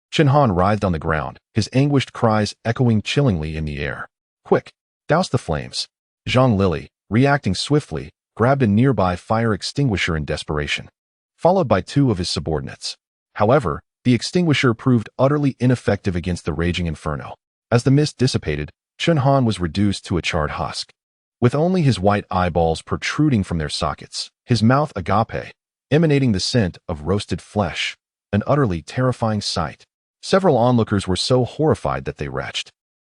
Chen Han writhed on the ground, his anguished cries echoing chillingly in the air. "Quick, douse the flames." Zhang Lili, reacting swiftly, grabbed a nearby fire extinguisher in desperation, followed by two of his subordinates. However, the extinguisher proved utterly ineffective against the raging inferno. As the mist dissipated, Chen Han was reduced to a charred husk, with only his white eyeballs protruding from their sockets, his mouth agape, emanating the scent of roasted flesh, an utterly terrifying sight. Several onlookers were so horrified that they retched.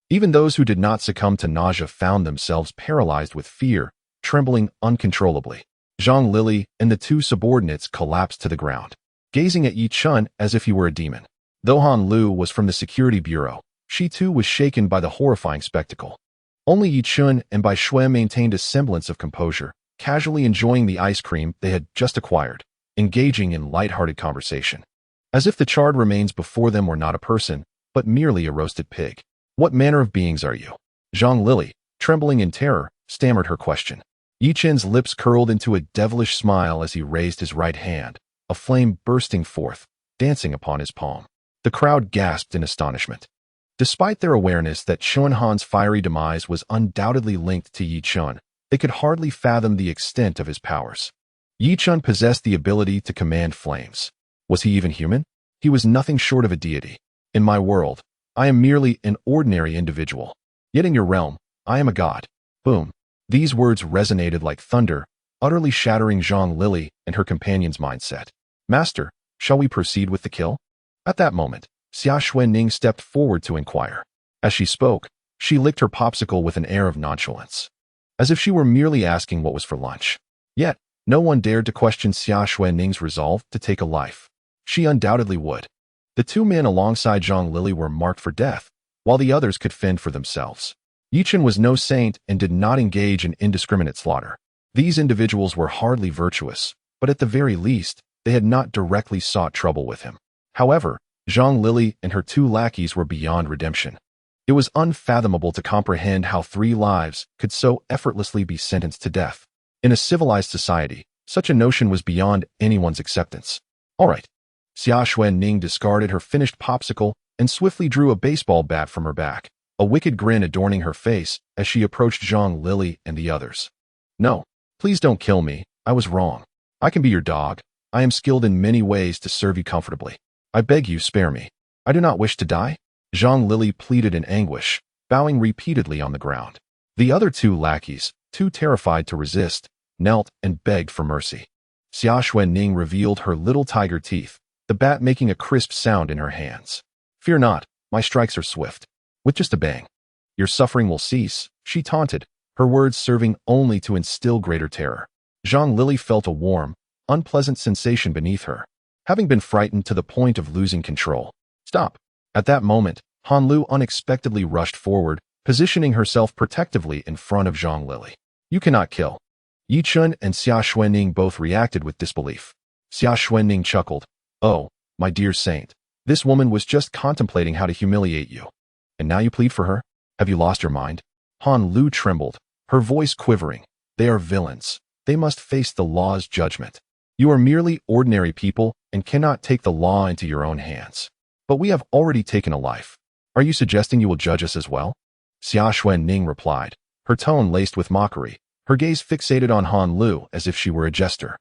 Even those who did not succumb to nausea found themselves paralyzed with fear, trembling uncontrollably. Zhang Lili and the two subordinates collapsed to the ground, gazing at Yi Chun as if he were a demon. Though Han Lu was from the security bureau, she too was shaken by the horrifying spectacle. Only Yi Chun and Bai Shui maintained a semblance of composure, casually enjoying the ice cream they had just acquired, engaging in light-hearted conversation, as if the charred remains before them were not a person, but merely a roasted pig. "What manner of beings are you?" Zhang Lili, trembling in terror, stammered her question. Yi Chen's lips curled into a devilish smile as he raised his right hand, a flame bursting forth, dancing upon his palm. The crowd gasped in astonishment. Despite their awareness that Chen Han's fiery demise was undoubtedly linked to Yi Chun, they could hardly fathom the extent of his powers. Yi Chun possessed the ability to command flames. Was he even human? He was nothing short of a deity. "In my world, I am merely an ordinary individual. Yet in your realm, I am a god." Boom. These words resonated like thunder, utterly shattering Zhang Lili and her companion's mindset. "Master, shall we proceed with the kill?" At that moment, Xia Xuanning stepped forward to inquire. As she spoke, she licked her popsicle with an air of nonchalance, as if she were merely asking what was for lunch. Yet, no one dared to question Xia Xuanning's resolve to take a life. She undoubtedly would. The two men alongside Zhang Lili were marked for death, while the others could fend for themselves. Yi Chen was no saint and did not engage in indiscriminate slaughter. These individuals were hardly virtuous, but at the very least, they had not directly sought trouble with him. However, Zhang Lili and her two lackeys were beyond redemption. It was unfathomable to comprehend how 3 lives could so effortlessly be sentenced to death. In a civilized society, such a notion was beyond anyone's acceptance. "All right." Xia Xuanning discarded her finished popsicle and swiftly drew a baseball bat from her back, a wicked grin adorning her face as she approached Zhang Lili and the others. "No, please don't kill me. I was wrong. I can be your dog. I am skilled in many ways to serve you comfortably. I beg you, spare me. I do not wish to die." Zhang Lili pleaded in anguish, bowing repeatedly on the ground. The other 2 lackeys, too terrified to resist, knelt and begged for mercy. Xia Xuanning revealed her little tiger teeth, the bat making a crisp sound in her hands. "Fear not, my strikes are swift. With just a bang, your suffering will cease," she taunted, her words serving only to instill greater terror. Zhang Lili felt a warm, unpleasant sensation beneath her, having been frightened to the point of losing control. "Stop." At that moment, Han Lu unexpectedly rushed forward, positioning herself protectively in front of Zhang Lili. "You cannot kill." Yi Chun and Xia Xuanning both reacted with disbelief. Xia Xuanning chuckled. "Oh, my dear saint, this woman was just contemplating how to humiliate you. And now you plead for her? Have you lost your mind?" Han Lu trembled, her voice quivering. "They are villains. They must face the law's judgment. You are merely ordinary people and cannot take the law into your own hands. But we have already taken a life. Are you suggesting you will judge us as well?" Xia Xuanning replied, her tone laced with mockery, her gaze fixated on Han Lu as if she were a jester.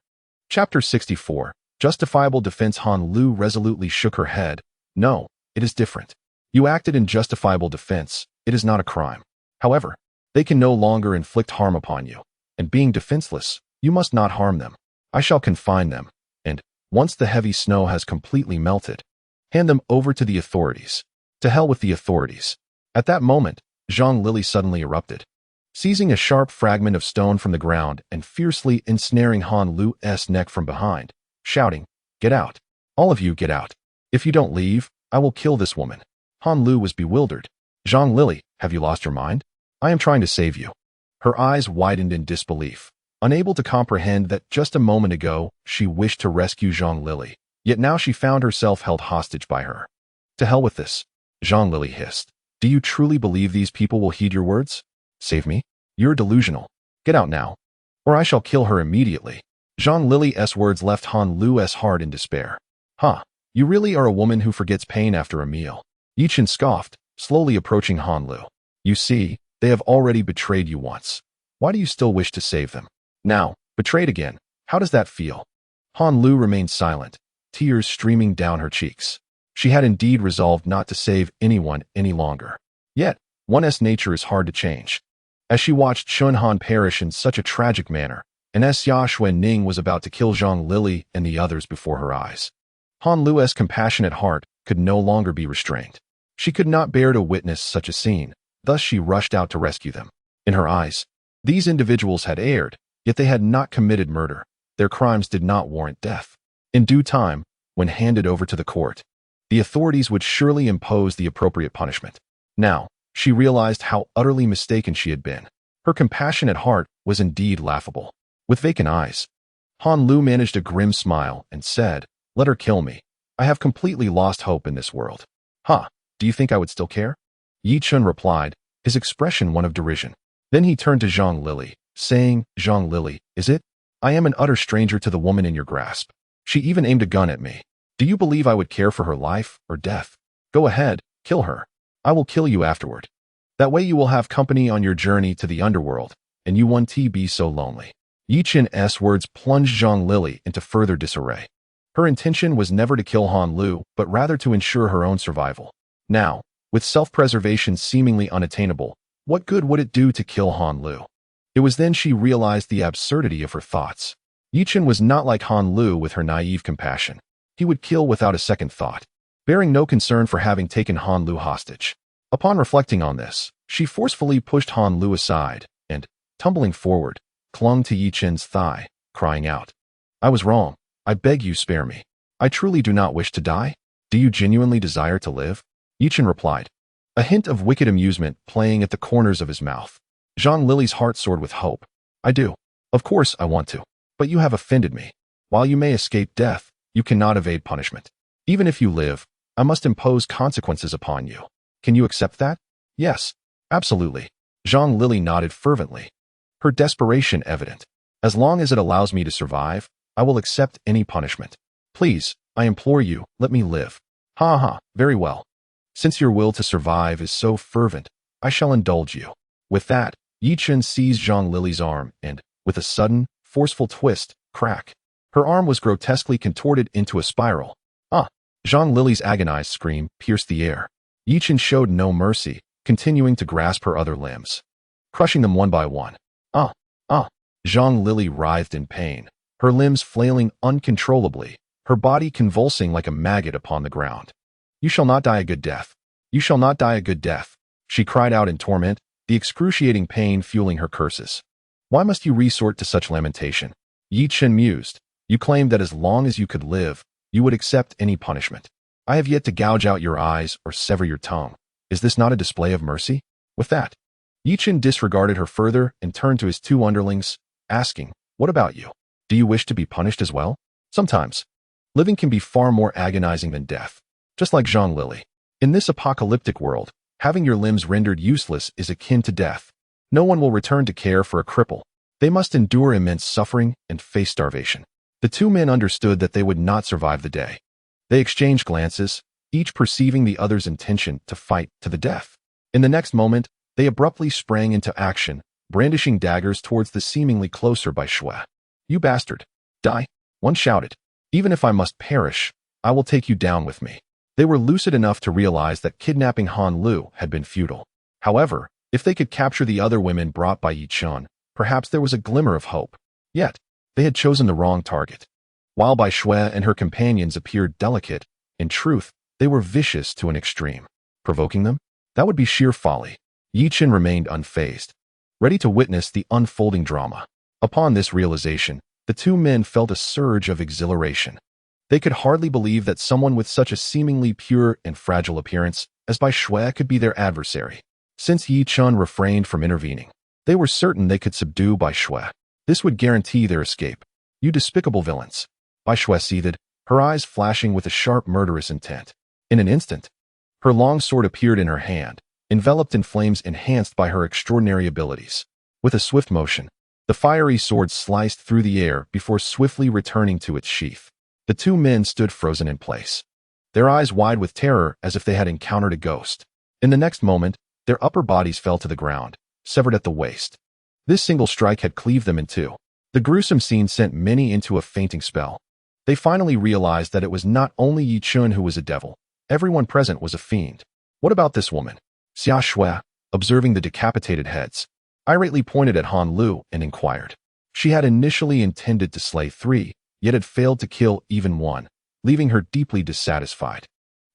Chapter 64. Justifiable Defense. Han Lu resolutely shook her head. "No, it is different. You acted in justifiable defense. It is not a crime. However, they can no longer inflict harm upon you, and being defenseless, you must not harm them. I shall confine them, and, once the heavy snow has completely melted, hand them over to the authorities. To hell with the authorities." At that moment, Zhang Lili suddenly erupted, seizing a sharp fragment of stone from the ground and fiercely ensnaring Han Lu's neck from behind, shouting, "Get out! All of you get out! If you don't leave, I will kill this woman." Han Lu was bewildered. "Zhang Lili, have you lost your mind? I am trying to save you." Her eyes widened in disbelief, unable to comprehend that just a moment ago she wished to rescue Zhang Lili, yet now she found herself held hostage by her. "To hell with this." Zhang Lili hissed. Do you truly believe these people will heed your words? Save me? You're delusional. Get out now, or I shall kill her immediately. Zhang Lili's words left Han Lu's heart in despair. Huh, you really are a woman who forgets pain after a meal. Yi Chen scoffed, slowly approaching Han Lu. You see, they have already betrayed you once. Why do you still wish to save them? Now, betrayed again. How does that feel? Han Lu remained silent, tears streaming down her cheeks. She had indeed resolved not to save anyone any longer. Yet, one's nature is hard to change. As she watched Shun Han perish in such a tragic manner, and as Xia Xuanning was about to kill Zhang Lili and the others before her eyes, Han Lu's compassionate heart could no longer be restrained. She could not bear to witness such a scene, thus she rushed out to rescue them. In her eyes, these individuals had erred, yet they had not committed murder. Their crimes did not warrant death. In due time, when handed over to the court, the authorities would surely impose the appropriate punishment. Now, she realized how utterly mistaken she had been. Her compassionate heart was indeed laughable. With vacant eyes, Han Lu managed a grim smile and said, "Let her kill me. I have completely lost hope in this world." "Huh, do you think I would still care?" Yi Chen replied, his expression one of derision. Then he turned to Zhang Lili, saying, "Zhang Lili, is it? I am an utter stranger to the woman in your grasp. She even aimed a gun at me. Do you believe I would care for her life or death? Go ahead, kill her. I will kill you afterward. That way you will have company on your journey to the underworld, and you won't be so lonely." Yi Chen's words plunged Zhang Lili into further disarray. Her intention was never to kill Han Lu, but rather to ensure her own survival. Now, with self-preservation seemingly unattainable, what good would it do to kill Han Lu? It was then she realized the absurdity of her thoughts. Yi Chen was not like Han Lu with her naive compassion. He would kill without a second thought, bearing no concern for having taken Han Lu hostage. Upon reflecting on this, she forcefully pushed Han Lu aside and, tumbling forward, clung to Yi Chen's thigh, crying out, "I was wrong. I beg you spare me. I truly do not wish to die. Do you genuinely desire to live?" Yi Chen replied, a hint of wicked amusement playing at the corners of his mouth. Zhang Lili's heart soared with hope. "I do. Of course I want to. But you have offended me. While you may escape death, you cannot evade punishment. Even if you live, I must impose consequences upon you. Can you accept that?" "Yes, absolutely." Zhang Lili nodded fervently, her desperation evident. "As long as it allows me to survive, I will accept any punishment. Please, I implore you, let me live." "Ha ha, very well. Since your will to survive is so fervent, I shall indulge you." With that, Yi Chen seized Zhang Lili's arm and, with a sudden, forceful twist, crack, her arm was grotesquely contorted into a spiral. "Ah!" Zhang Lili's agonized scream pierced the air. Yi Chen showed no mercy, continuing to grasp her other limbs, crushing them one by one. "Ah! Ah!" Zhang Lili writhed in pain, her limbs flailing uncontrollably, her body convulsing like a maggot upon the ground. "You shall not die a good death. You shall not die a good death," she cried out in torment, the excruciating pain fueling her curses. "Why must you resort to such lamentation?" Yi Chen mused. "You claimed that as long as you could live, you would accept any punishment. I have yet to gouge out your eyes or sever your tongue. Is this not a display of mercy?" With that, Yi Chen disregarded her further and turned to his two underlings, asking, "What about you? Do you wish to be punished as well?" Sometimes, living can be far more agonizing than death. Just like Zhang Lili. In this apocalyptic world, having your limbs rendered useless is akin to death. No one will return to care for a cripple. They must endure immense suffering and face starvation. The two men understood that they would not survive the day. They exchanged glances, each perceiving the other's intention to fight to the death. In the next moment, they abruptly sprang into action, brandishing daggers towards the seemingly closer Bai Shui. "You bastard! Die!" one shouted. "Even if I must perish, I will take you down with me." They were lucid enough to realize that kidnapping Han Lu had been futile. However, if they could capture the other women brought by Yi Chen, perhaps there was a glimmer of hope. Yet, they had chosen the wrong target. While Bai Shui and her companions appeared delicate, in truth, they were vicious to an extreme. Provoking them? That would be sheer folly. Yi Chen remained unfazed, ready to witness the unfolding drama. Upon this realization, the two men felt a surge of exhilaration. They could hardly believe that someone with such a seemingly pure and fragile appearance as Bai Shui could be their adversary. Since Yi Chen refrained from intervening, they were certain they could subdue Bai Shui. This would guarantee their escape. "You despicable villains!" Bai Shui seethed, her eyes flashing with a sharp murderous intent. In an instant, Her long sword appeared in her hand, enveloped in flames enhanced by her extraordinary abilities. With a swift motion, the fiery sword sliced through the air before swiftly returning to its sheath. The two men stood frozen in place, their eyes wide with terror as if they had encountered a ghost. In the next moment, their upper bodies fell to the ground, severed at the waist. This single strike had cleaved them in two. The gruesome scene sent many into a fainting spell. They finally realized that it was not only Yi Chun who was a devil. Everyone present was a fiend. What about this woman? Xia Shui, observing the decapitated heads, irately pointed at Han Lu and inquired. She had initially intended to slay 3, yet had failed to kill even 1, leaving her deeply dissatisfied.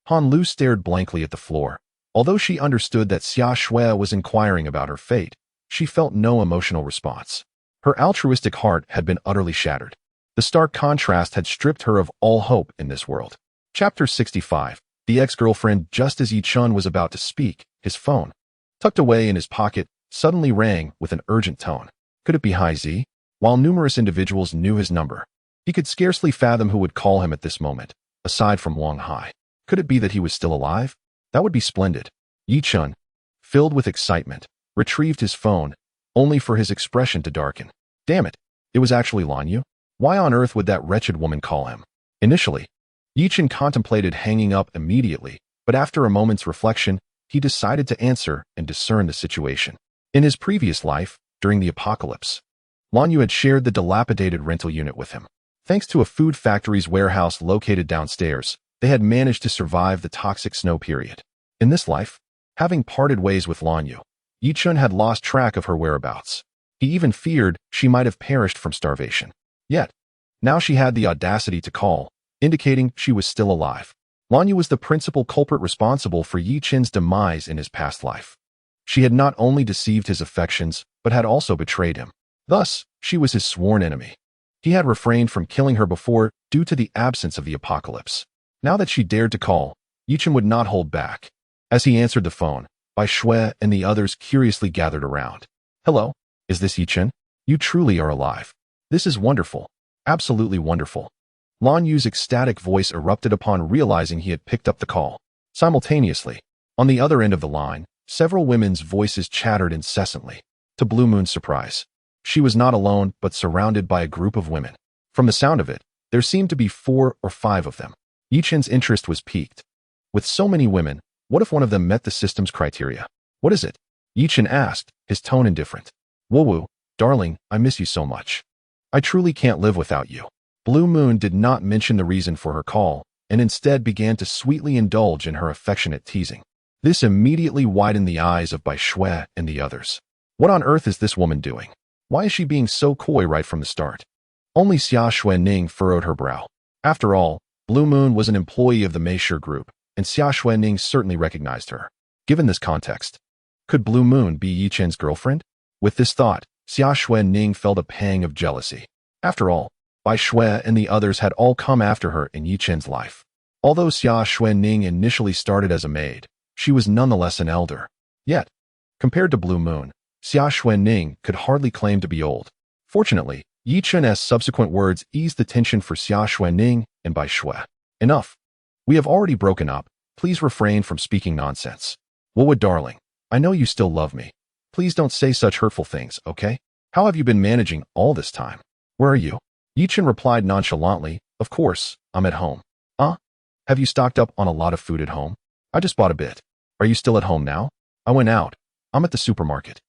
Han Lu stared blankly at the floor. Although she understood that Xia Shui was inquiring about her fate, she felt no emotional response. Her altruistic heart had been utterly shattered. The stark contrast had stripped her of all hope in this world. Chapter 65. The ex-girlfriend. Just as Yi Chun was about to speak, his phone, tucked away in his pocket, suddenly rang with an urgent tone. Could it be Hai Zi? While numerous individuals knew his number, he could scarcely fathom who would call him at this moment, aside from Wang Hai. Could it be that he was still alive? That would be splendid. Yi Chun, filled with excitement, retrieved his phone, only for his expression to darken. Damn it, it was actually Lan Yu? Why on earth would that wretched woman call him? Initially, Yi Chun contemplated hanging up immediately, but after a moment's reflection, he decided to answer and discern the situation. In his previous life, during the apocalypse, Lan Yu had shared the dilapidated rental unit with him. Thanks to a food factory's warehouse located downstairs, they had managed to survive the toxic snow period. In this life, having parted ways with Lan Yu, Yi Chun had lost track of her whereabouts. He even feared she might have perished from starvation. Yet, now she had the audacity to call, indicating she was still alive. Lan Yu was the principal culprit responsible for Yi Chun's demise in his past life. She had not only deceived his affections, but had also betrayed him. Thus, she was his sworn enemy. He had refrained from killing her before due to the absence of the apocalypse. Now that she dared to call, Yi Chun would not hold back. As he answered the phone, Bai Shui and the others curiously gathered around. Hello, is this Yi Chun? You truly are alive. This is wonderful. Absolutely wonderful. Lan Yu's ecstatic voice erupted upon realizing he had picked up the call. Simultaneously, on the other end of the line, several women's voices chattered incessantly. To Blue Moon's surprise, she was not alone but surrounded by a group of women. From the sound of it, there seemed to be 4 or 5 of them. Yi Chun's interest was piqued. With so many women, what if one of them met the system's criteria? What is it? Yi Chun asked, his tone indifferent. Woo-woo, darling, I miss you so much. I truly can't live without you. Blue Moon did not mention the reason for her call, and instead began to sweetly indulge in her affectionate teasing. This immediately widened the eyes of Bai Shui and the others. What on earth is this woman doing? Why is she being so coy right from the start? Only Xia Xuanning furrowed her brow. After all, Blue Moon was an employee of the Meisher Group, and Xia Xuanning certainly recognized her. Given this context, could Blue Moon be Yi Chun's girlfriend? With this thought, Xia Xuanning felt a pang of jealousy. After all, Bai Shui and the others had all come after her in Yi Chun's life. Although Xia Xuanning initially started as a maid, she was nonetheless an elder. Yet, compared to Blue Moon, Xia Xuanning could hardly claim to be old. Fortunately, Yi Chun's subsequent words eased the tension for Xia Xuanning and Bai Shui. Enough. We have already broken up. Please refrain from speaking nonsense. Woolwood darling, I know you still love me. Please don't say such hurtful things, okay? How have you been managing all this time? Where are you? Yi Chun replied nonchalantly, of course, I'm at home. Have you stocked up on a lot of food at home? I just bought a bit. Are you still at home now? I went out. I'm at the supermarket.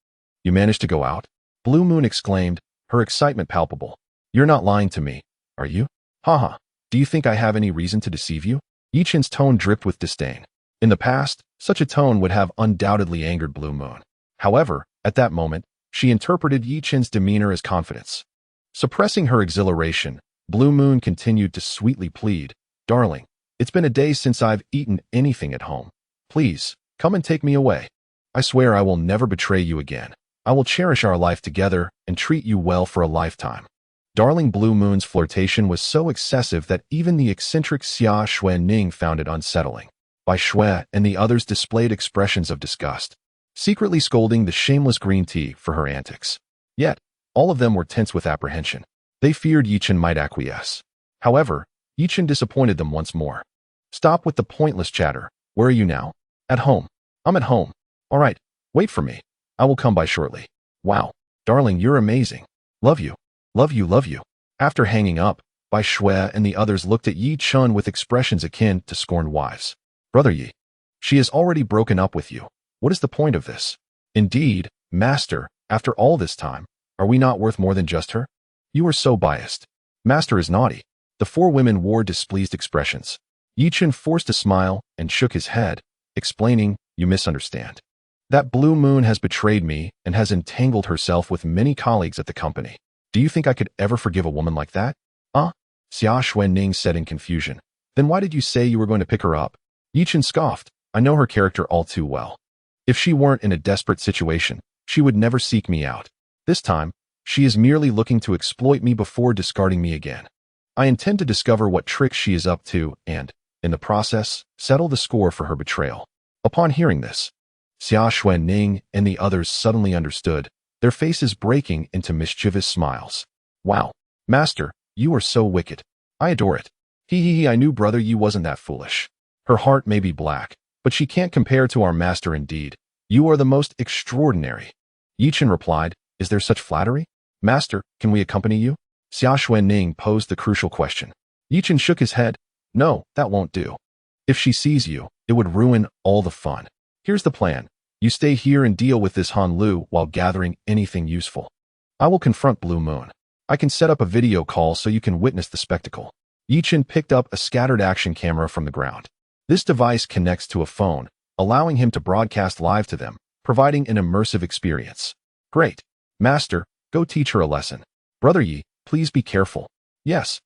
You managed to go out? Blue Moon exclaimed, her excitement palpable. You're not lying to me, are you? Haha, do you think I have any reason to deceive you? Yi Chun's tone dripped with disdain. In the past, such a tone would have undoubtedly angered Blue Moon. However, at that moment, she interpreted Yi Chun's demeanor as confidence. Suppressing her exhilaration, Blue Moon continued to sweetly plead, darling, it's been a day since I've eaten anything at home. Please, come and take me away. I swear I will never betray you again. I will cherish our life together and treat you well for a lifetime. Darling Blue Moon's flirtation was so excessive that even the eccentric Xia Xuanning found it unsettling. Bai Shui and the others displayed expressions of disgust, secretly scolding the shameless green tea for her antics. Yet, all of them were tense with apprehension. They feared Yi Chun might acquiesce. However, Yi Chun disappointed them once more. Stop with the pointless chatter. Where are you now? At home. I'm at home. All right, wait for me. I will come by shortly. Wow. Darling, you're amazing. Love you. Love you, love you. After hanging up, Bai Shui and the others looked at Yi Chun with expressions akin to scorned wives. Brother Yi, she has already broken up with you. What is the point of this? Indeed, Master, after all this time, are we not worth more than just her? You are so biased. Master is naughty. The four women wore displeased expressions. Yi Chun forced a smile and shook his head, explaining, you misunderstand. That Blue Moon has betrayed me and has entangled herself with many colleagues at the company. Do you think I could ever forgive a woman like that? Xia Xuanning said in confusion. Then why did you say you were going to pick her up? Yi Chun scoffed. I know her character all too well. If she weren't in a desperate situation, she would never seek me out. This time, she is merely looking to exploit me before discarding me again. I intend to discover what tricks she is up to and, in the process, settle the score for her betrayal. Upon hearing this, Xia Xuanning and the others suddenly understood, their faces breaking into mischievous smiles. Wow, Master, you are so wicked. I adore it. I knew brother you wasn't that foolish. Her heart may be black, but she can't compare to our master indeed. You are the most extraordinary. Yi Chun replied, is there such flattery? Master, can we accompany you? Xia Xuanning posed the crucial question. Yi Chun shook his head. No, that won't do. If she sees you, it would ruin all the fun. Here's the plan. You stay here and deal with this Han Lu while gathering anything useful. I will confront Blue Moon. I can set up a video call so you can witness the spectacle. Yi Chun picked up a scattered action camera from the ground. This device connects to a phone, allowing him to broadcast live to them, providing an immersive experience. Great. Master, go teach her a lesson. Brother Yi, please be careful. Yes.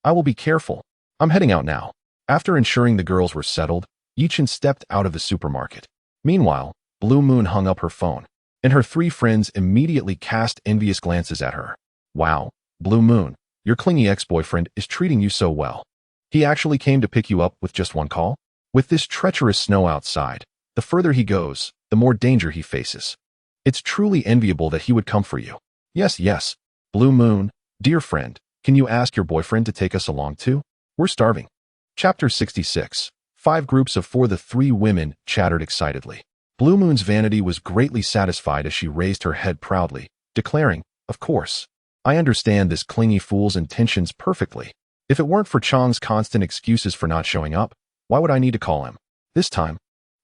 I will be careful. I'm heading out now. After ensuring the girls were settled, Yi Chun stepped out of the supermarket. Meanwhile, Blue Moon hung up her phone, and her three friends immediately cast envious glances at her. Wow, Blue Moon, your clingy ex-boyfriend is treating you so well. He actually came to pick you up with just one call? With this treacherous snow outside, the further he goes, the more danger he faces. It's truly enviable that he would come for you. Yes. Blue Moon, dear friend, can you ask your boyfriend to take us along too? We're starving. Chapter 66. 5 groups of 4. The 3 women chattered excitedly. Blue Moon's vanity was greatly satisfied as she raised her head proudly, declaring, of course. I understand this clingy fool's intentions perfectly. If it weren't for Chang's constant excuses for not showing up, why would I need to call him? This time,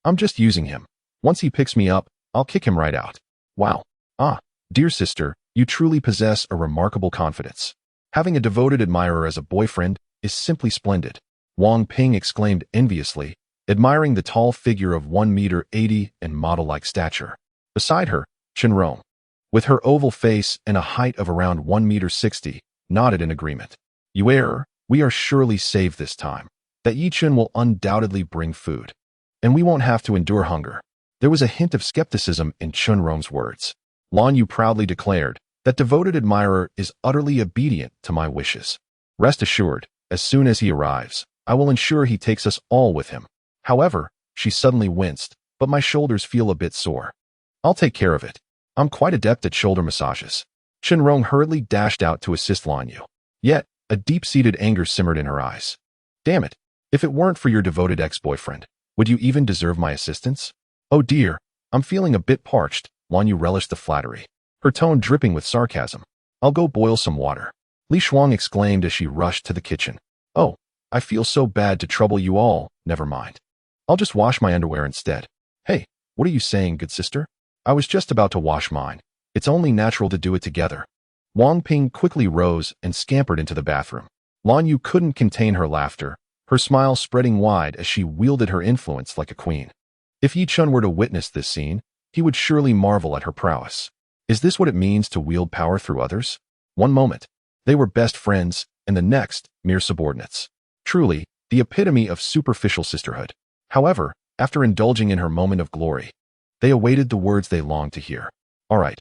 I'm just using him. Once he picks me up, I'll kick him right out. Wow. Dear sister, you truly possess a remarkable confidence. Having a devoted admirer as a boyfriend is simply splendid. Wang Ping exclaimed enviously, admiring the tall figure of 1 meter 80 and model-like stature. Beside her, Chen Rong, with her oval face and a height of around 1 meter 60, nodded in agreement. You err, we are surely saved this time. That Yi Chun will undoubtedly bring food. And we won't have to endure hunger. There was a hint of skepticism in Chen Rong's words. Lan Yu proudly declared, that devoted admirer is utterly obedient to my wishes. Rest assured, as soon as he arrives, I will ensure he takes us all with him. However, she suddenly winced, but my shoulders feel a bit sore. I'll take care of it. I'm quite adept at shoulder massages. Chen Rong hurriedly dashed out to assist Lan Yu. Yet, a deep-seated anger simmered in her eyes. Damn it, if it weren't for your devoted ex-boyfriend, would you even deserve my assistance? Oh dear, I'm feeling a bit parched. Lan Yu relished the flattery, her tone dripping with sarcasm. I'll go boil some water. Li Shuang exclaimed as she rushed to the kitchen. Oh, I feel so bad to trouble you all. Never mind. I'll just wash my underwear instead. Hey, what are you saying, good sister? I was just about to wash mine. It's only natural to do it together. Wang Ping quickly rose and scampered into the bathroom. Lan Yu couldn't contain her laughter, her smile spreading wide as she wielded her influence like a queen. If Yi Chun were to witness this scene, he would surely marvel at her prowess. Is this what it means to wield power through others? One moment, they were best friends, and the next, mere subordinates. Truly, the epitome of superficial sisterhood. However, after indulging in her moment of glory, they awaited the words they longed to hear. All right.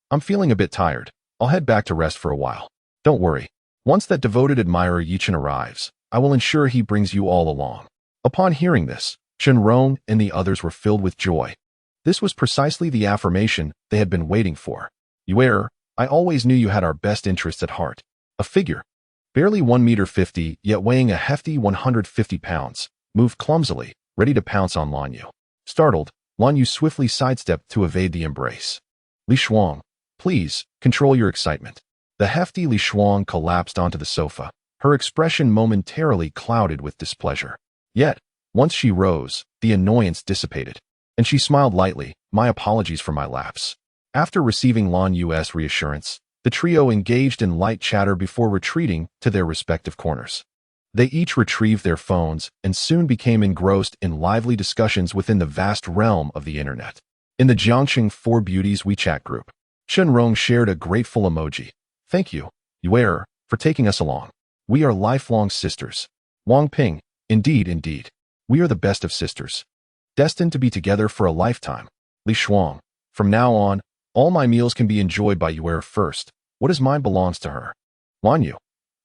I'm feeling a bit tired. I'll head back to rest for a while. Don't worry. Once that devoted admirer Yi Chun arrives, I will ensure he brings you all along. Upon hearing this, Chen Rong and the others were filled with joy. This was precisely the affirmation they had been waiting for. You err, I always knew you had our best interests at heart. A figure, barely 1 meter 50, yet weighing a hefty 150 pounds, moved clumsily, ready to pounce on Lan Yu. Startled, Lan Yu swiftly sidestepped to evade the embrace. Li Shuang, please, control your excitement. The hefty Li Shuang collapsed onto the sofa, her expression momentarily clouded with displeasure. Yet, once she rose, the annoyance dissipated, and she smiled lightly. My apologies for my lapse. After receiving Lan Yu's reassurance, the trio engaged in light chatter before retreating to their respective corners. They each retrieved their phones and soon became engrossed in lively discussions within the vast realm of the internet. In the Jiangxing Four Beauties WeChat group, Chen Rong shared a grateful emoji. Thank you, Yue, for taking us along. We are lifelong sisters. Wang Ping, indeed. We are the best of sisters, destined to be together for a lifetime. Li Shuang, from now on, all my meals can be enjoyed by Yue first. What is mine belongs to her. Lan Yu,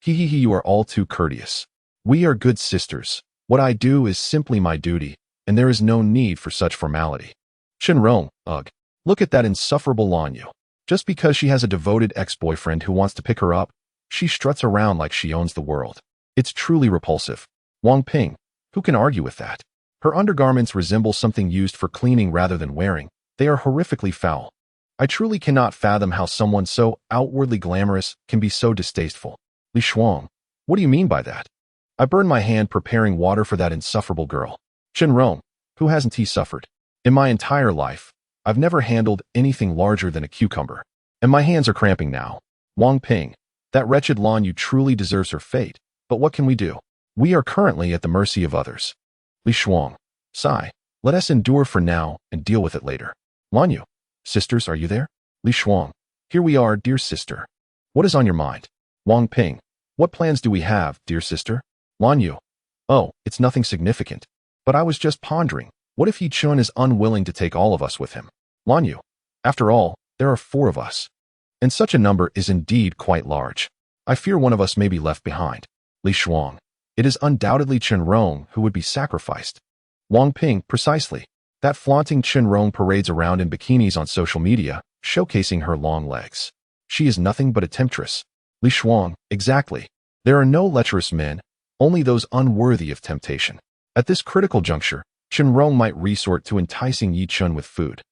you are all too courteous. We are good sisters. What I do is simply my duty, and there is no need for such formality. Chen Rong, ugh. Look at that insufferable Lan Yu. Just because she has a devoted ex-boyfriend who wants to pick her up, she struts around like she owns the world. It's truly repulsive. Wang Ping, who can argue with that? Her undergarments resemble something used for cleaning rather than wearing. They are horrifically foul. I truly cannot fathom how someone so outwardly glamorous can be so distasteful. Li Shuang, what do you mean by that? I burned my hand preparing water for that insufferable girl. Chen Rong, who hasn't he suffered? In my entire life, I've never handled anything larger than a cucumber, and my hands are cramping now. Wang Ping, that wretched Lan Yu truly deserves her fate, but what can we do? We are currently at the mercy of others. Li Shuang, sigh, let us endure for now and deal with it later. Lan Yu, sisters, are you there? Li Shuang, here we are, dear sister. What is on your mind? Wang Ping, what plans do we have, dear sister? Lan Yu, oh, it's nothing significant, but I was just pondering, what if Yi Chun is unwilling to take all of us with him? Lan Yu, after all, there are 4 of us, and such a number is indeed quite large. I fear one of us may be left behind. Li Shuang, it is undoubtedly Chen Rong who would be sacrificed. Wang Ping, precisely. That flaunting Chen Rong parades around in bikinis on social media, showcasing her long legs. She is nothing but a temptress. Li Shuang, exactly. There are no lecherous men, only those unworthy of temptation. At this critical juncture, Chen Rong might resort to enticing Yi Chun with food.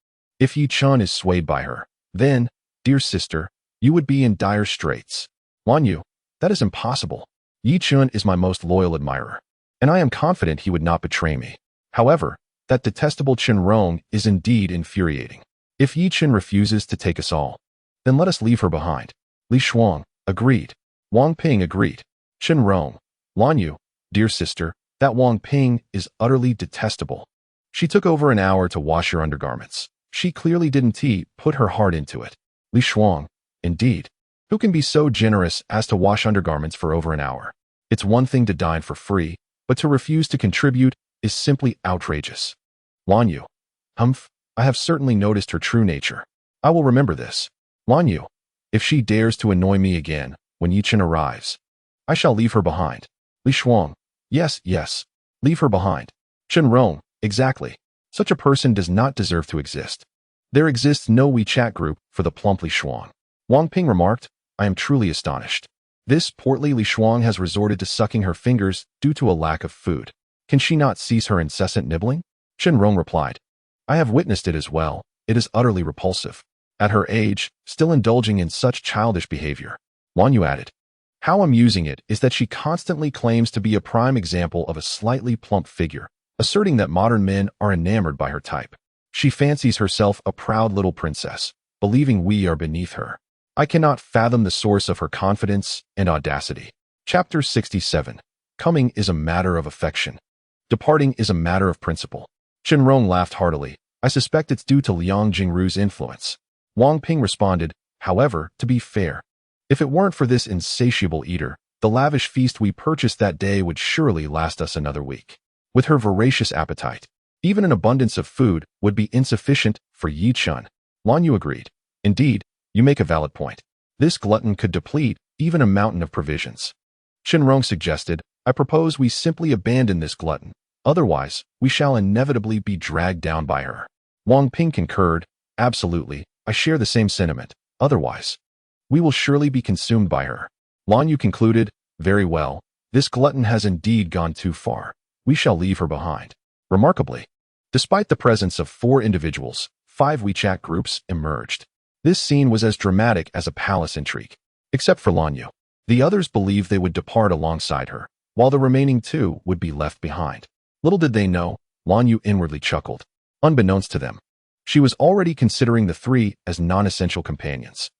If Yi Chun is swayed by her, then, dear sister, you would be in dire straits. Lan Yu, that is impossible. Yi Chun is my most loyal admirer, and I am confident he would not betray me. However, that detestable Chen Rong is indeed infuriating. If Yi Chun refuses to take us all, then let us leave her behind. Li Shuang, agreed. Wang Ping agreed. Chen Rong, Lan Yu, dear sister, that Wang Ping is utterly detestable. She took over an hour to wash your undergarments. She clearly didn't put her heart into it. Li Shuang, indeed. Who can be so generous as to wash undergarments for over an hour? It's one thing to dine for free, but to refuse to contribute is simply outrageous. Lan Yu, humph, I have certainly noticed her true nature. I will remember this. Lan Yu, if she dares to annoy me again when Yi Chun arrives, I shall leave her behind. Li Shuang, yes, leave her behind. Chen Rong, exactly. Such a person does not deserve to exist. There exists no WeChat group for the plump Li Shuang. Wang Ping remarked, I am truly astonished. This portly Li Shuang has resorted to sucking her fingers due to a lack of food. Can she not cease her incessant nibbling? Chen Rong replied, I have witnessed it as well. It is utterly repulsive. At her age, still indulging in such childish behavior. Lan Yu added, how amusing it is that she constantly claims to be a prime example of a slightly plump figure, asserting that modern men are enamored by her type. She fancies herself a proud little princess, believing we are beneath her. I cannot fathom the source of her confidence and audacity. Chapter 67. Coming is a matter of affection. Departing is a matter of principle. Chen Rong laughed heartily. I suspect it's due to Liang Jingru's influence. Wang Ping responded, however, to be fair, if it weren't for this insatiable eater, the lavish feast we purchased that day would surely last us another week. With her voracious appetite, even an abundance of food would be insufficient for Yi Chun. Lan Yu agreed. Indeed, you make a valid point. This glutton could deplete even a mountain of provisions. Chen Rong suggested, I propose we simply abandon this glutton. Otherwise, we shall inevitably be dragged down by her. Wang Ping concurred, absolutely, I share the same sentiment. Otherwise, we will surely be consumed by her. Lan Yu concluded, very well, this glutton has indeed gone too far. We shall leave her behind. Remarkably, despite the presence of 4 individuals, 5 WeChat groups emerged. This scene was as dramatic as a palace intrigue. Except for Lanyu. The others believed they would depart alongside her, while the remaining 2 would be left behind. Little did they know, Lanyu inwardly chuckled. Unbeknownst to them, she was already considering the 3 as non-essential companions.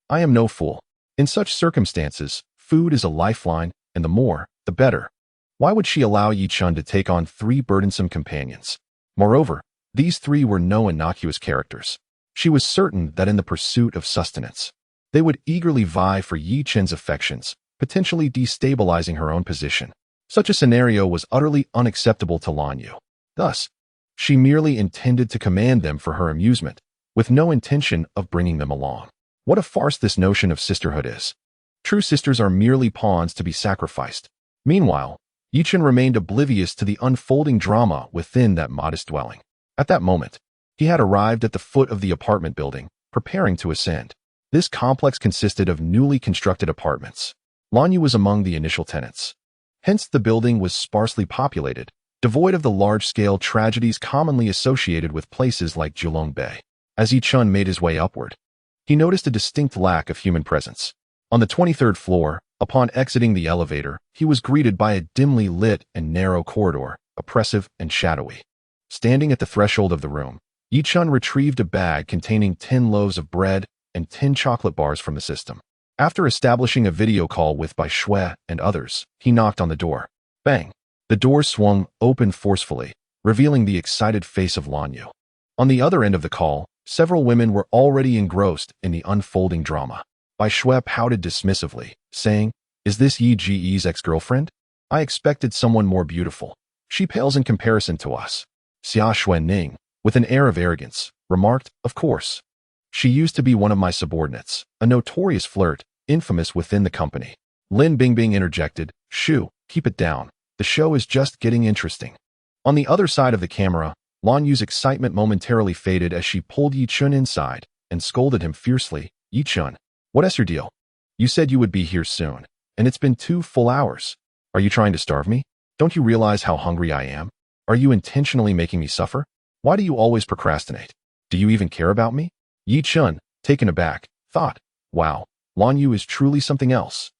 I am no fool. In such circumstances, food is a lifeline, and the more, the better. Why would she allow Yi-chun to take on 3 burdensome companions? Moreover, these 3 were no innocuous characters. She was certain that in the pursuit of sustenance, they would eagerly vie for Yi-chun's affections, potentially destabilizing her own position. Such a scenario was utterly unacceptable to Lanyu. Thus, she merely intended to command them for her amusement, with no intention of bringing them along. What a farce this notion of sisterhood is. True sisters are merely pawns to be sacrificed. Meanwhile, Yi-chun remained oblivious to the unfolding drama within that modest dwelling. At that moment, he had arrived at the foot of the apartment building, preparing to ascend. This complex consisted of newly constructed apartments. Lanyu was among the initial tenants. Hence, the building was sparsely populated, devoid of the large-scale tragedies commonly associated with places like Julong Bay. As Yi-chun made his way upward, he noticed a distinct lack of human presence. On the 23rd floor, upon exiting the elevator, he was greeted by a dimly lit and narrow corridor, oppressive and shadowy. Standing at the threshold of the room, Yi-chun retrieved a bag containing 10 loaves of bread and 10 chocolate bars from the system. After establishing a video call with Bai Shui and others, he knocked on the door. Bang! The door swung open forcefully, revealing the excited face of Lanyu. On the other end of the call, several women were already engrossed in the unfolding drama. Bai Shui pouted dismissively, saying, "Is this Yi Ji's ex-girlfriend? I expected someone more beautiful. She pales in comparison to us." Xia Xuanning, with an air of arrogance, remarked, "Of course. She used to be one of my subordinates, a notorious flirt, infamous within the company." Lin Bingbing interjected, "Shoo, keep it down. The show is just getting interesting." On the other side of the camera, Lanyu's excitement momentarily faded as she pulled Yi-chun inside and scolded him fiercely. "Yi-chun, what's your deal? You said you would be here soon, and it's been 2 full hours. Are you trying to starve me? Don't you realize how hungry I am? Are you intentionally making me suffer? Why do you always procrastinate? Do you even care about me?" Yi-chun, taken aback, thought, "Wow, Lanyu is truly something else.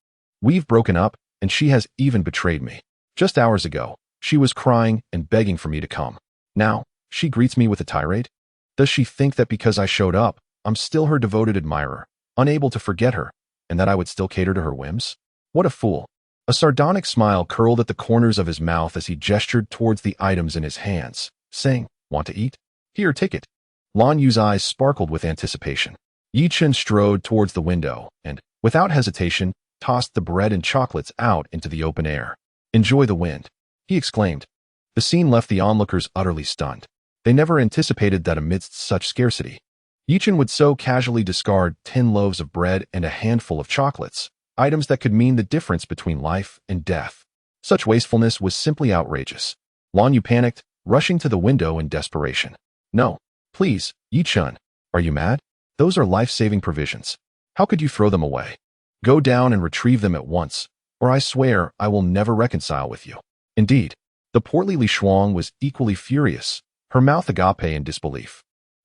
We've broken up, and she has even betrayed me. Just hours ago, she was crying and begging for me to come. Now, she greets me with a tirade? Does she think that because I showed up, I'm still her devoted admirer, unable to forget her, and that I would still cater to her whims? What a fool." A sardonic smile curled at the corners of his mouth as he gestured towards the items in his hands, saying, "Want to eat? Here, take it." Lanyu's eyes sparkled with anticipation. Yi-chun strode towards the window and, without hesitation, tossed the bread and chocolates out into the open air. "Enjoy the wind," he exclaimed. The scene left the onlookers utterly stunned. They never anticipated that amidst such scarcity, Yi-chun would so casually discard 10 loaves of bread and a handful of chocolates, items that could mean the difference between life and death. Such wastefulness was simply outrageous. Lanyu panicked, rushing to the window in desperation. "No, please, Yi-chun, are you mad? Those are life-saving provisions. How could you throw them away? Go down and retrieve them at once, or I swear I will never reconcile with you." Indeed, the portly Li Shuang was equally furious, her mouth agape in disbelief.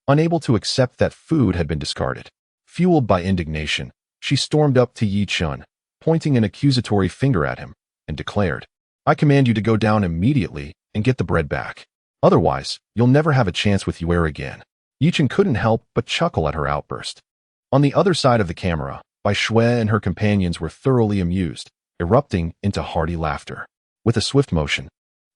Unable to accept that food had been discarded, fueled by indignation, she stormed up to Yi-chun, pointing an accusatory finger at him, and declared, "I command you to go down immediately and get the bread back. Otherwise, you'll never have a chance with Yue again." Yi-chun couldn't help but chuckle at her outburst. On the other side of the camera, Bai Shui and her companions were thoroughly amused, erupting into hearty laughter. With a swift motion,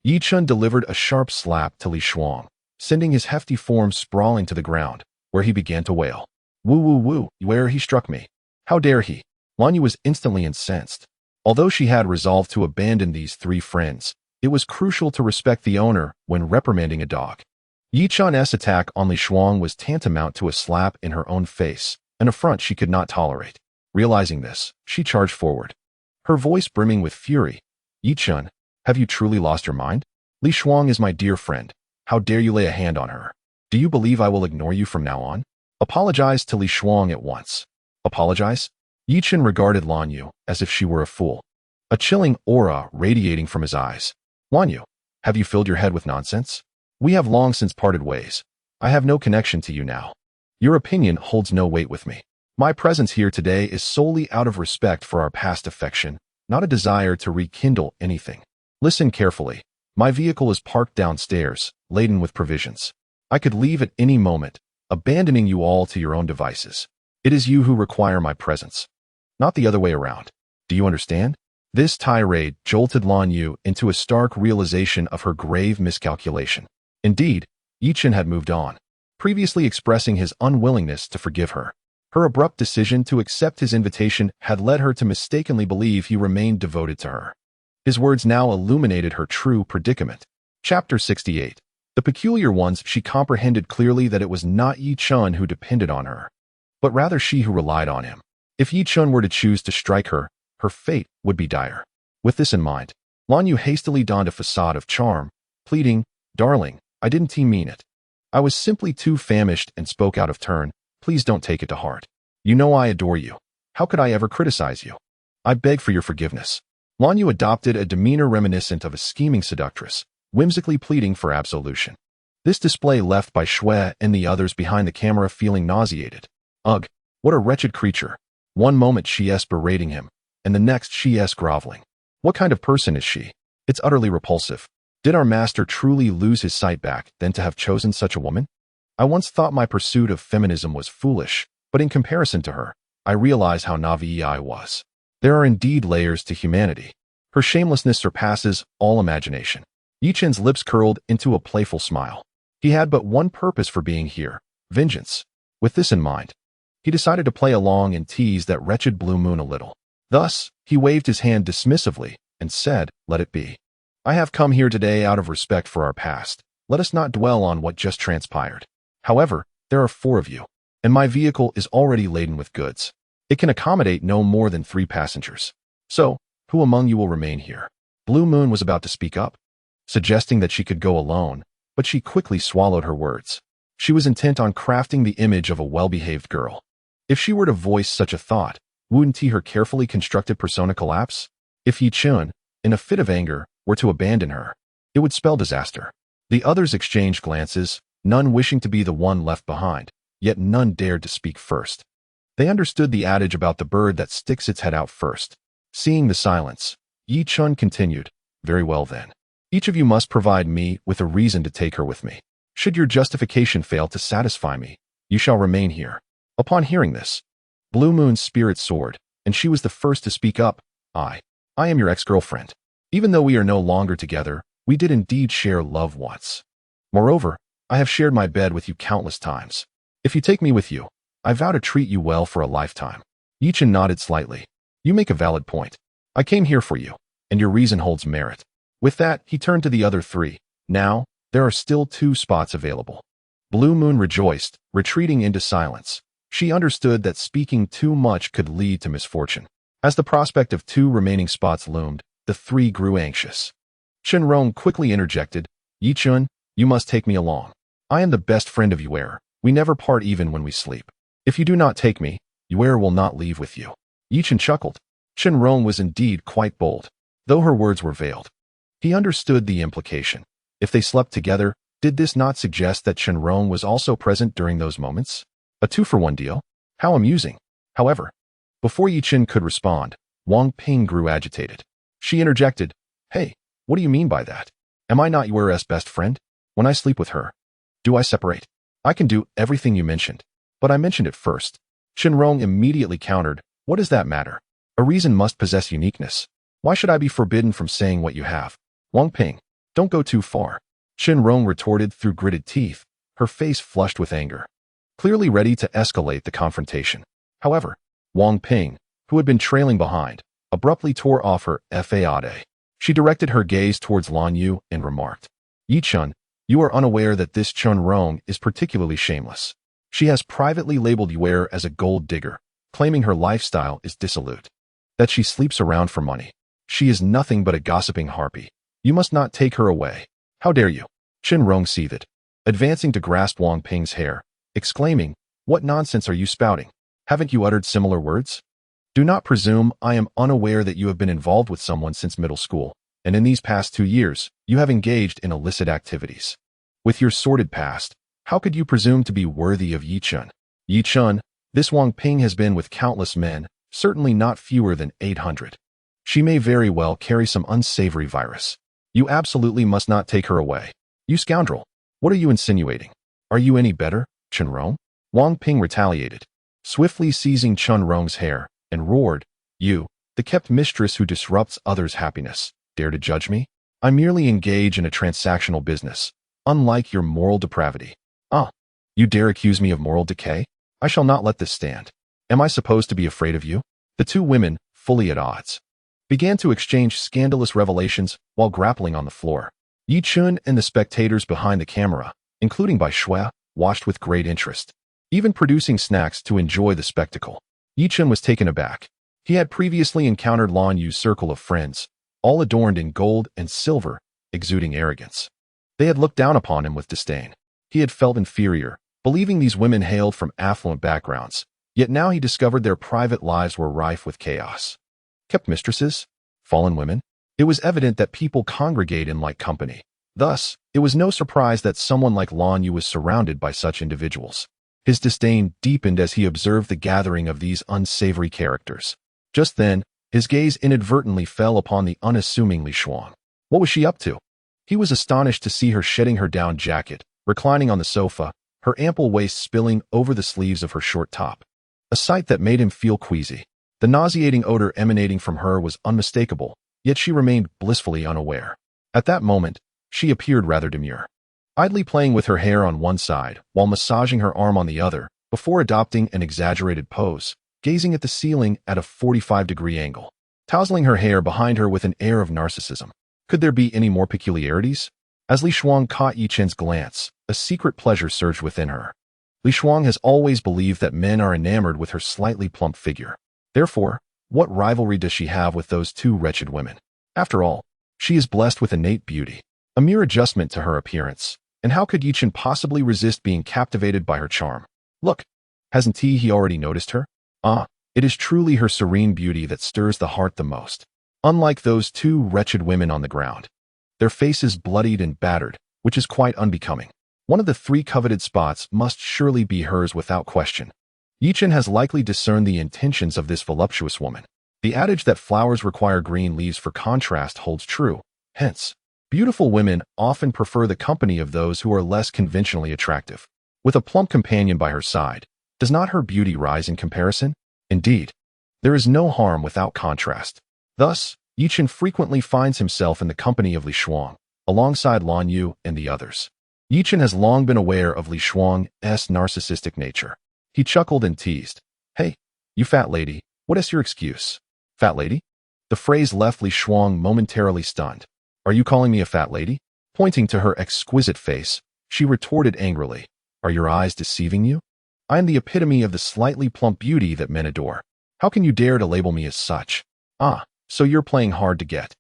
Yi-chun delivered a sharp slap to Li Shuang, sending his hefty form sprawling to the ground, where he began to wail. "Woo woo woo, where he struck me. How dare he?" Lanyu was instantly incensed. Although she had resolved to abandon these 3 friends, it was crucial to respect the owner when reprimanding a dog. Yi-chun's attack on Li Shuang was tantamount to a slap in her own face, an affront she could not tolerate. Realizing this, she charged forward, her voice brimming with fury. "Yi-chun, have you truly lost your mind? Li Shuang is my dear friend. How dare you lay a hand on her? Do you believe I will ignore you from now on? Apologize to Li Shuang at once." "Apologize?" Yi-chun regarded Lanyu as if she were a fool, a chilling aura radiating from his eyes. "Lanyu, Have you filled your head with nonsense? We have long since parted ways. I have no connection to you now. Your opinion holds no weight with me. My presence here today is solely out of respect for our past affection, not a desire to rekindle anything. Listen carefully. My vehicle is parked downstairs, laden with provisions. I could leave at any moment, abandoning you all to your own devices. It is you who require my presence, not the other way around. Do you understand? This tirade jolted Lan Yu into a stark realization of her grave miscalculation. Indeed, Yichen had moved on, previously expressing his unwillingness to forgive her. Her abrupt decision to accept his invitation had led her to mistakenly believe he remained devoted to her. His words now illuminated her true predicament. Chapter 68. The peculiar ones. She comprehended clearly that it was not Yi Chun who depended on her, but rather she who relied on him. If Yi Chun were to choose to strike her, her fate would be dire. With this in mind, Lan Yu hastily donned a facade of charm, pleading, "Darling, I didn't mean it. I was simply too famished and spoke out of turn. Please don't take it to heart. You know I adore you. How could I ever criticize you? I beg for your forgiveness." Lan Yu adopted a demeanor reminiscent of a scheming seductress, whimsically pleading for absolution. This display left by Shui and the others behind the camera feeling nauseated. Ugh, what a wretched creature. One moment she is berating him, and the next she is groveling. What kind of person is she? It's utterly repulsive. Did our master truly lose his sight back then to have chosen such a woman? I once thought my pursuit of feminism was foolish, but in comparison to her, I realize how naive I was. There are indeed layers to humanity. Her shamelessness surpasses all imagination. Yichen's lips curled into a playful smile. He had but one purpose for being here: vengeance. With this in mind, he decided to play along and tease that wretched Blue Moon a little. Thus, he waved his hand dismissively and said, "Let it be. I have come here today out of respect for our past. Let us not dwell on what just transpired. However, there are 4 of you, and my vehicle is already laden with goods. It can accommodate no more than 3 passengers. So, who among you will remain here?" Blue Moon was about to speak up, suggesting that she could go alone, but she quickly swallowed her words. She was intent on crafting the image of a well-behaved girl. If she were to voice such a thought, wouldn't her carefully constructed persona collapse? If Yi Chun, in a fit of anger, were to abandon her, it would spell disaster. The others exchanged glances, none wishing to be the one left behind, yet none dared to speak first. They understood the adage about the bird that sticks its head out first. Seeing the silence, Yi Chun continued, "Very well then. Each of you must provide me with a reason to take her with me. Should your justification fail to satisfy me, you shall remain here." Upon hearing this, Blue Moon's spirit soared, and she was the first to speak up. I am your ex-girlfriend. Even though we are no longer together, we did indeed share love once. Moreover, I have shared my bed with you countless times. If you take me with you, I vow to treat you well for a lifetime." Yichen nodded slightly. "You make a valid point. I came here for you, and your reason holds merit." With that, he turned to the other 3. "Now, there are still 2 spots available." Blue Moon rejoiced, retreating into silence. She understood that speaking too much could lead to misfortune. As the prospect of 2 remaining spots loomed, the 3 grew anxious. Shenrong quickly interjected, "Yi Chun, you must take me along. I am the best friend of Yuer. We never part even when we sleep. If you do not take me, Yuer will not leave with you." Yichen chuckled. Shenrong was indeed quite bold, though her words were veiled. He understood the implication. If they slept together, did this not suggest that Shenrong was also present during those moments? A 2-for-1 deal? How amusing. However, before Yichen could respond, Wang Ping grew agitated. She interjected, "Hey, what do you mean by that? Am I not Yuer's best friend? When I sleep with her, do I separate? I can do everything you mentioned, but I mentioned it first." Shenrong immediately countered, "What does that matter? A reason must possess uniqueness. Why should I be forbidden from saying what you have?" "Wang Ping, don't go too far," Shenrong retorted through gritted teeth, her face flushed with anger, clearly ready to escalate the confrontation. However, Wang Ping, who had been trailing behind, abruptly tore off her fade. She directed her gaze towards Lan Yu and remarked, "Yi Chun, you are unaware that this Chun Rong is particularly shameless. She has privately labeled Yuer as a gold digger, claiming her lifestyle is dissolute, that she sleeps around for money. She is nothing but a gossiping harpy. You must not take her away. How dare you?" Shenrong seethed, advancing to grasp Wang Ping's hair, exclaiming, "What nonsense are you spouting? Haven't you uttered similar words? Do not presume I am unaware that you have been involved with someone since middle school. and in these past 2 years, you have engaged in illicit activities. With your sordid past, how could you presume to be worthy of Yi Chun? Yi Chun, this Wang Ping has been with countless men, certainly not fewer than 800. She may very well carry some unsavory virus. You absolutely must not take her away. You scoundrel! What are you insinuating? Are you any better, Chun Rong? Wang Ping retaliated, swiftly seizing Chun Rong's hair, and roared, You, the kept mistress who disrupts others' happiness, dare to judge me? I merely engage in a transactional business, unlike your moral depravity. Ah, you dare accuse me of moral decay? I shall not let this stand. Am I supposed to be afraid of you? The two women, fully at odds, began to exchange scandalous revelations while grappling on the floor. Yi Chun and the spectators behind the camera, including Bai Shui, watched with great interest, even producing snacks to enjoy the spectacle. Yi Chun was taken aback. He had previously encountered Lan Yu's circle of friends, all adorned in gold and silver, exuding arrogance. They had looked down upon him with disdain. He had felt inferior, believing these women hailed from affluent backgrounds, yet now he discovered their private lives were rife with chaos. Kept mistresses? Fallen women? It was evident that people congregate in like company. Thus, it was no surprise that someone like Lan Yu was surrounded by such individuals. His disdain deepened as he observed the gathering of these unsavory characters. Just then, his gaze inadvertently fell upon the unassuming Li Shuang. What was she up to? He was astonished to see her shedding her down jacket, reclining on the sofa, her ample waist spilling over the sleeves of her short top. A sight that made him feel queasy. The nauseating odor emanating from her was unmistakable, yet she remained blissfully unaware. At that moment, she appeared rather demure, idly playing with her hair on one side while massaging her arm on the other, before adopting an exaggerated pose, gazing at the ceiling at a 45-degree angle, tousling her hair behind her with an air of narcissism. Could there be any more peculiarities? As Li Shuang caught Yi Chun's glance, a secret pleasure surged within her. Li Shuang has always believed that men are enamored with her slightly plump figure. Therefore, what rivalry does she have with those two wretched women? After all, she is blessed with innate beauty, a mere adjustment to her appearance, and how could Yi Chun possibly resist being captivated by her charm? Look, hasn't he already noticed her? Ah, it is truly her serene beauty that stirs the heart the most. Unlike those two wretched women on the ground, their faces bloodied and battered, which is quite unbecoming. One of the 3 coveted spots must surely be hers without question. Yi Chun has likely discerned the intentions of this voluptuous woman. The adage that flowers require green leaves for contrast holds true. Hence, beautiful women often prefer the company of those who are less conventionally attractive. With a plump companion by her side, does not her beauty rise in comparison? Indeed, there is no harm without contrast. Thus, Yi Chun frequently finds himself in the company of Li Shuang, alongside Lan Yu and the others. Yi Chun has long been aware of Li Shuang's narcissistic nature. He chuckled and teased. Hey, you fat lady, what is your excuse? Fat lady? The phrase left Li Shuang momentarily stunned. Are you calling me a fat lady? Pointing to her exquisite face, she retorted angrily. Are your eyes deceiving you? I am the epitome of the slightly plump beauty that men adore. How can you dare to label me as such? Ah, so you're playing hard to get.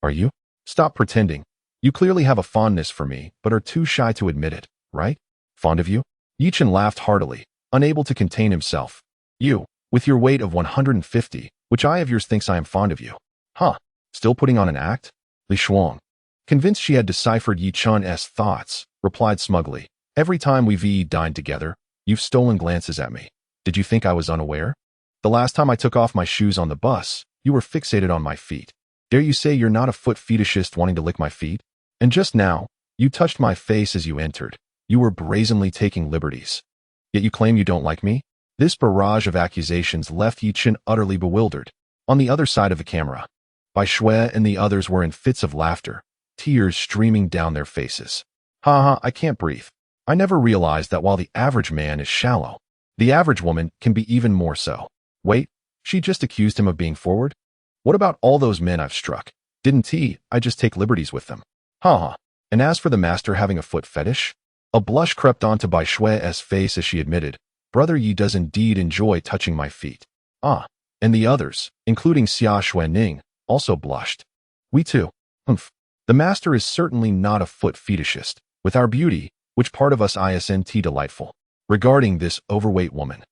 Are you? Stop pretending. You clearly have a fondness for me, but are too shy to admit it, right? Fond of you? Yi Chun laughed heartily, unable to contain himself. You, with your weight of 150, which eye of yours thinks I am fond of you. Huh, still putting on an act? Li Shuang, convinced she had deciphered Yi Chun's thoughts, replied smugly. Every time we've dined together, you've stolen glances at me. Did you think I was unaware? The last time I took off my shoes on the bus, you were fixated on my feet. Dare you say you're not a foot fetishist wanting to lick my feet? And just now, you touched my face as you entered. You were brazenly taking liberties. Yet you claim you don't like me? This barrage of accusations left Yi Chun utterly bewildered. On the other side of the camera, Bai Shui and the others were in fits of laughter, tears streaming down their faces. I can't breathe. I never realized that while the average man is shallow, the average woman can be even more so. Wait, she just accused him of being forward? What about all those men I've struck? Didn't I just take liberties with them? And as for the master having a foot fetish? A blush crept onto Bai Shui's face as she admitted, Brother Yi does indeed enjoy touching my feet. And the others, including Xia Xuanning, also blushed. We too. The master is certainly not a foot fetishist. With our beauty, which part of us isn't delightful? Regarding this overweight woman,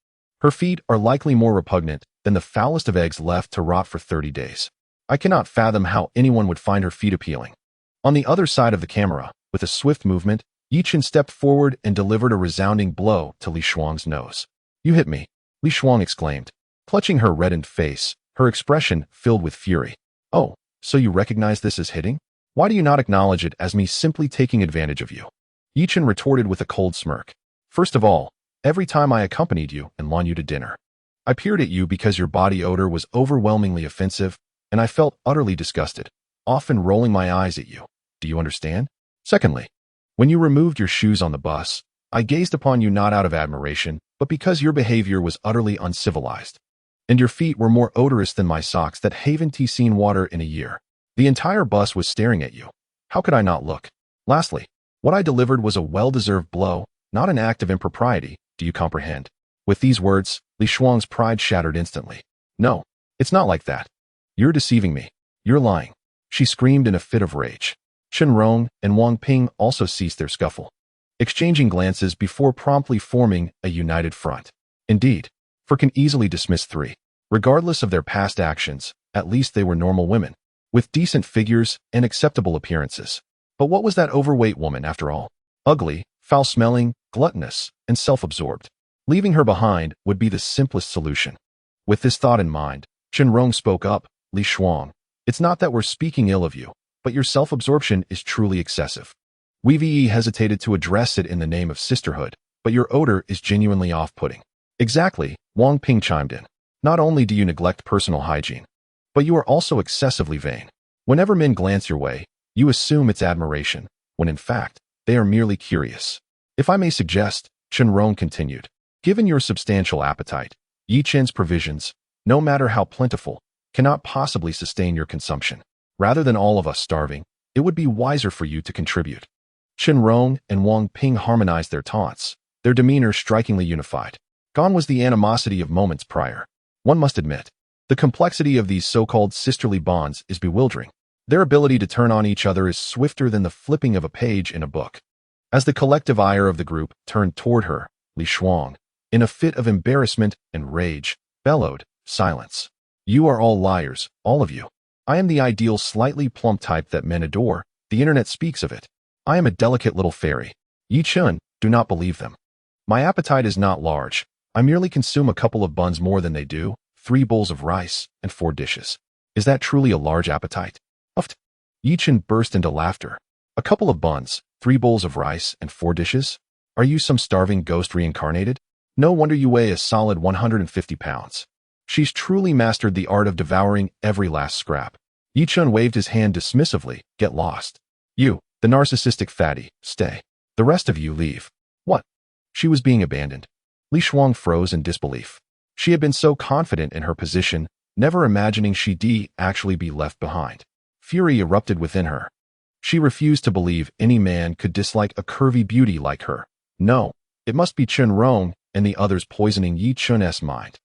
her feet are likely more repugnant than the foulest of eggs left to rot for 30 days. I cannot fathom how anyone would find her feet appealing. On the other side of the camera, with a swift movement, Yi Chen stepped forward and delivered a resounding blow to Li Shuang's nose. You hit me, Li Shuang exclaimed. Clutching her reddened face, her expression filled with fury. Oh, so you recognize this as hitting? Why do you not acknowledge it as me simply taking advantage of you? Yi Chen retorted with a cold smirk. First of all, every time I accompanied you and lured you to dinner, I peered at you because your body odor was overwhelmingly offensive, and I felt utterly disgusted, often rolling my eyes at you. Do you understand? Secondly, when you removed your shoes on the bus, I gazed upon you not out of admiration, but because your behavior was utterly uncivilized. And your feet were more odorous than my socks that haven't seen water in a year. The entire bus was staring at you. How could I not look? Lastly, what I delivered was a well-deserved blow, not an act of impropriety. Do you comprehend? With these words, Li Shuang's pride shattered instantly. No, it's not like that. You're deceiving me. You're lying. She screamed in a fit of rage. Chen Rong and Wang Ping also ceased their scuffle, exchanging glances before promptly forming a united front. Indeed, for can easily dismiss three. Regardless of their past actions, at least they were normal women, with decent figures and acceptable appearances. But what was that overweight woman after all? Ugly, foul-smelling, gluttonous, and self-absorbed. Leaving her behind would be the simplest solution. With this thought in mind, Chen Rong spoke up. Li Shuang, it's not that we're speaking ill of you, but your self-absorption is truly excessive. We hesitated to address it in the name of sisterhood, but your odor is genuinely off-putting. Exactly, Wang Ping chimed in. Not only do you neglect personal hygiene, but you are also excessively vain. Whenever men glance your way, you assume it's admiration, when in fact, they are merely curious. If I may suggest, Chen Rong continued, given your substantial appetite, Yi Chen's provisions, no matter how plentiful, cannot possibly sustain your consumption. Rather than all of us starving, it would be wiser for you to contribute. Chen Rong and Wang Ping harmonized their taunts, their demeanor strikingly unified. Gone was the animosity of moments prior. One must admit, the complexity of these so-called sisterly bonds is bewildering. Their ability to turn on each other is swifter than the flipping of a page in a book. As the collective ire of the group turned toward her, Li Shuang, in a fit of embarrassment and rage, bellowed, silence. You are all liars, all of you. I am the ideal slightly plump type that men adore. The internet speaks of it. I am a delicate little fairy. Yi Chen, do not believe them. My appetite is not large. I merely consume a couple of buns more than they do, 3 bowls of rice, and 4 dishes. Is that truly a large appetite? Uft. Yi Chen burst into laughter. A couple of buns, 3 bowls of rice, and 4 dishes? Are you some starving ghost reincarnated? No wonder you weigh a solid 150 pounds. She's truly mastered the art of devouring every last scrap. Yi Chen waved his hand dismissively. Get lost. You, the narcissistic fatty, stay. The rest of you leave. What? She was being abandoned. Li Shuang froze in disbelief. She had been so confident in her position, never imagining she'd actually be left behind. Fury erupted within her. She refused to believe any man could dislike a curvy beauty like her. No, it must be Chen Rong and the others poisoning Yi Chen's mind.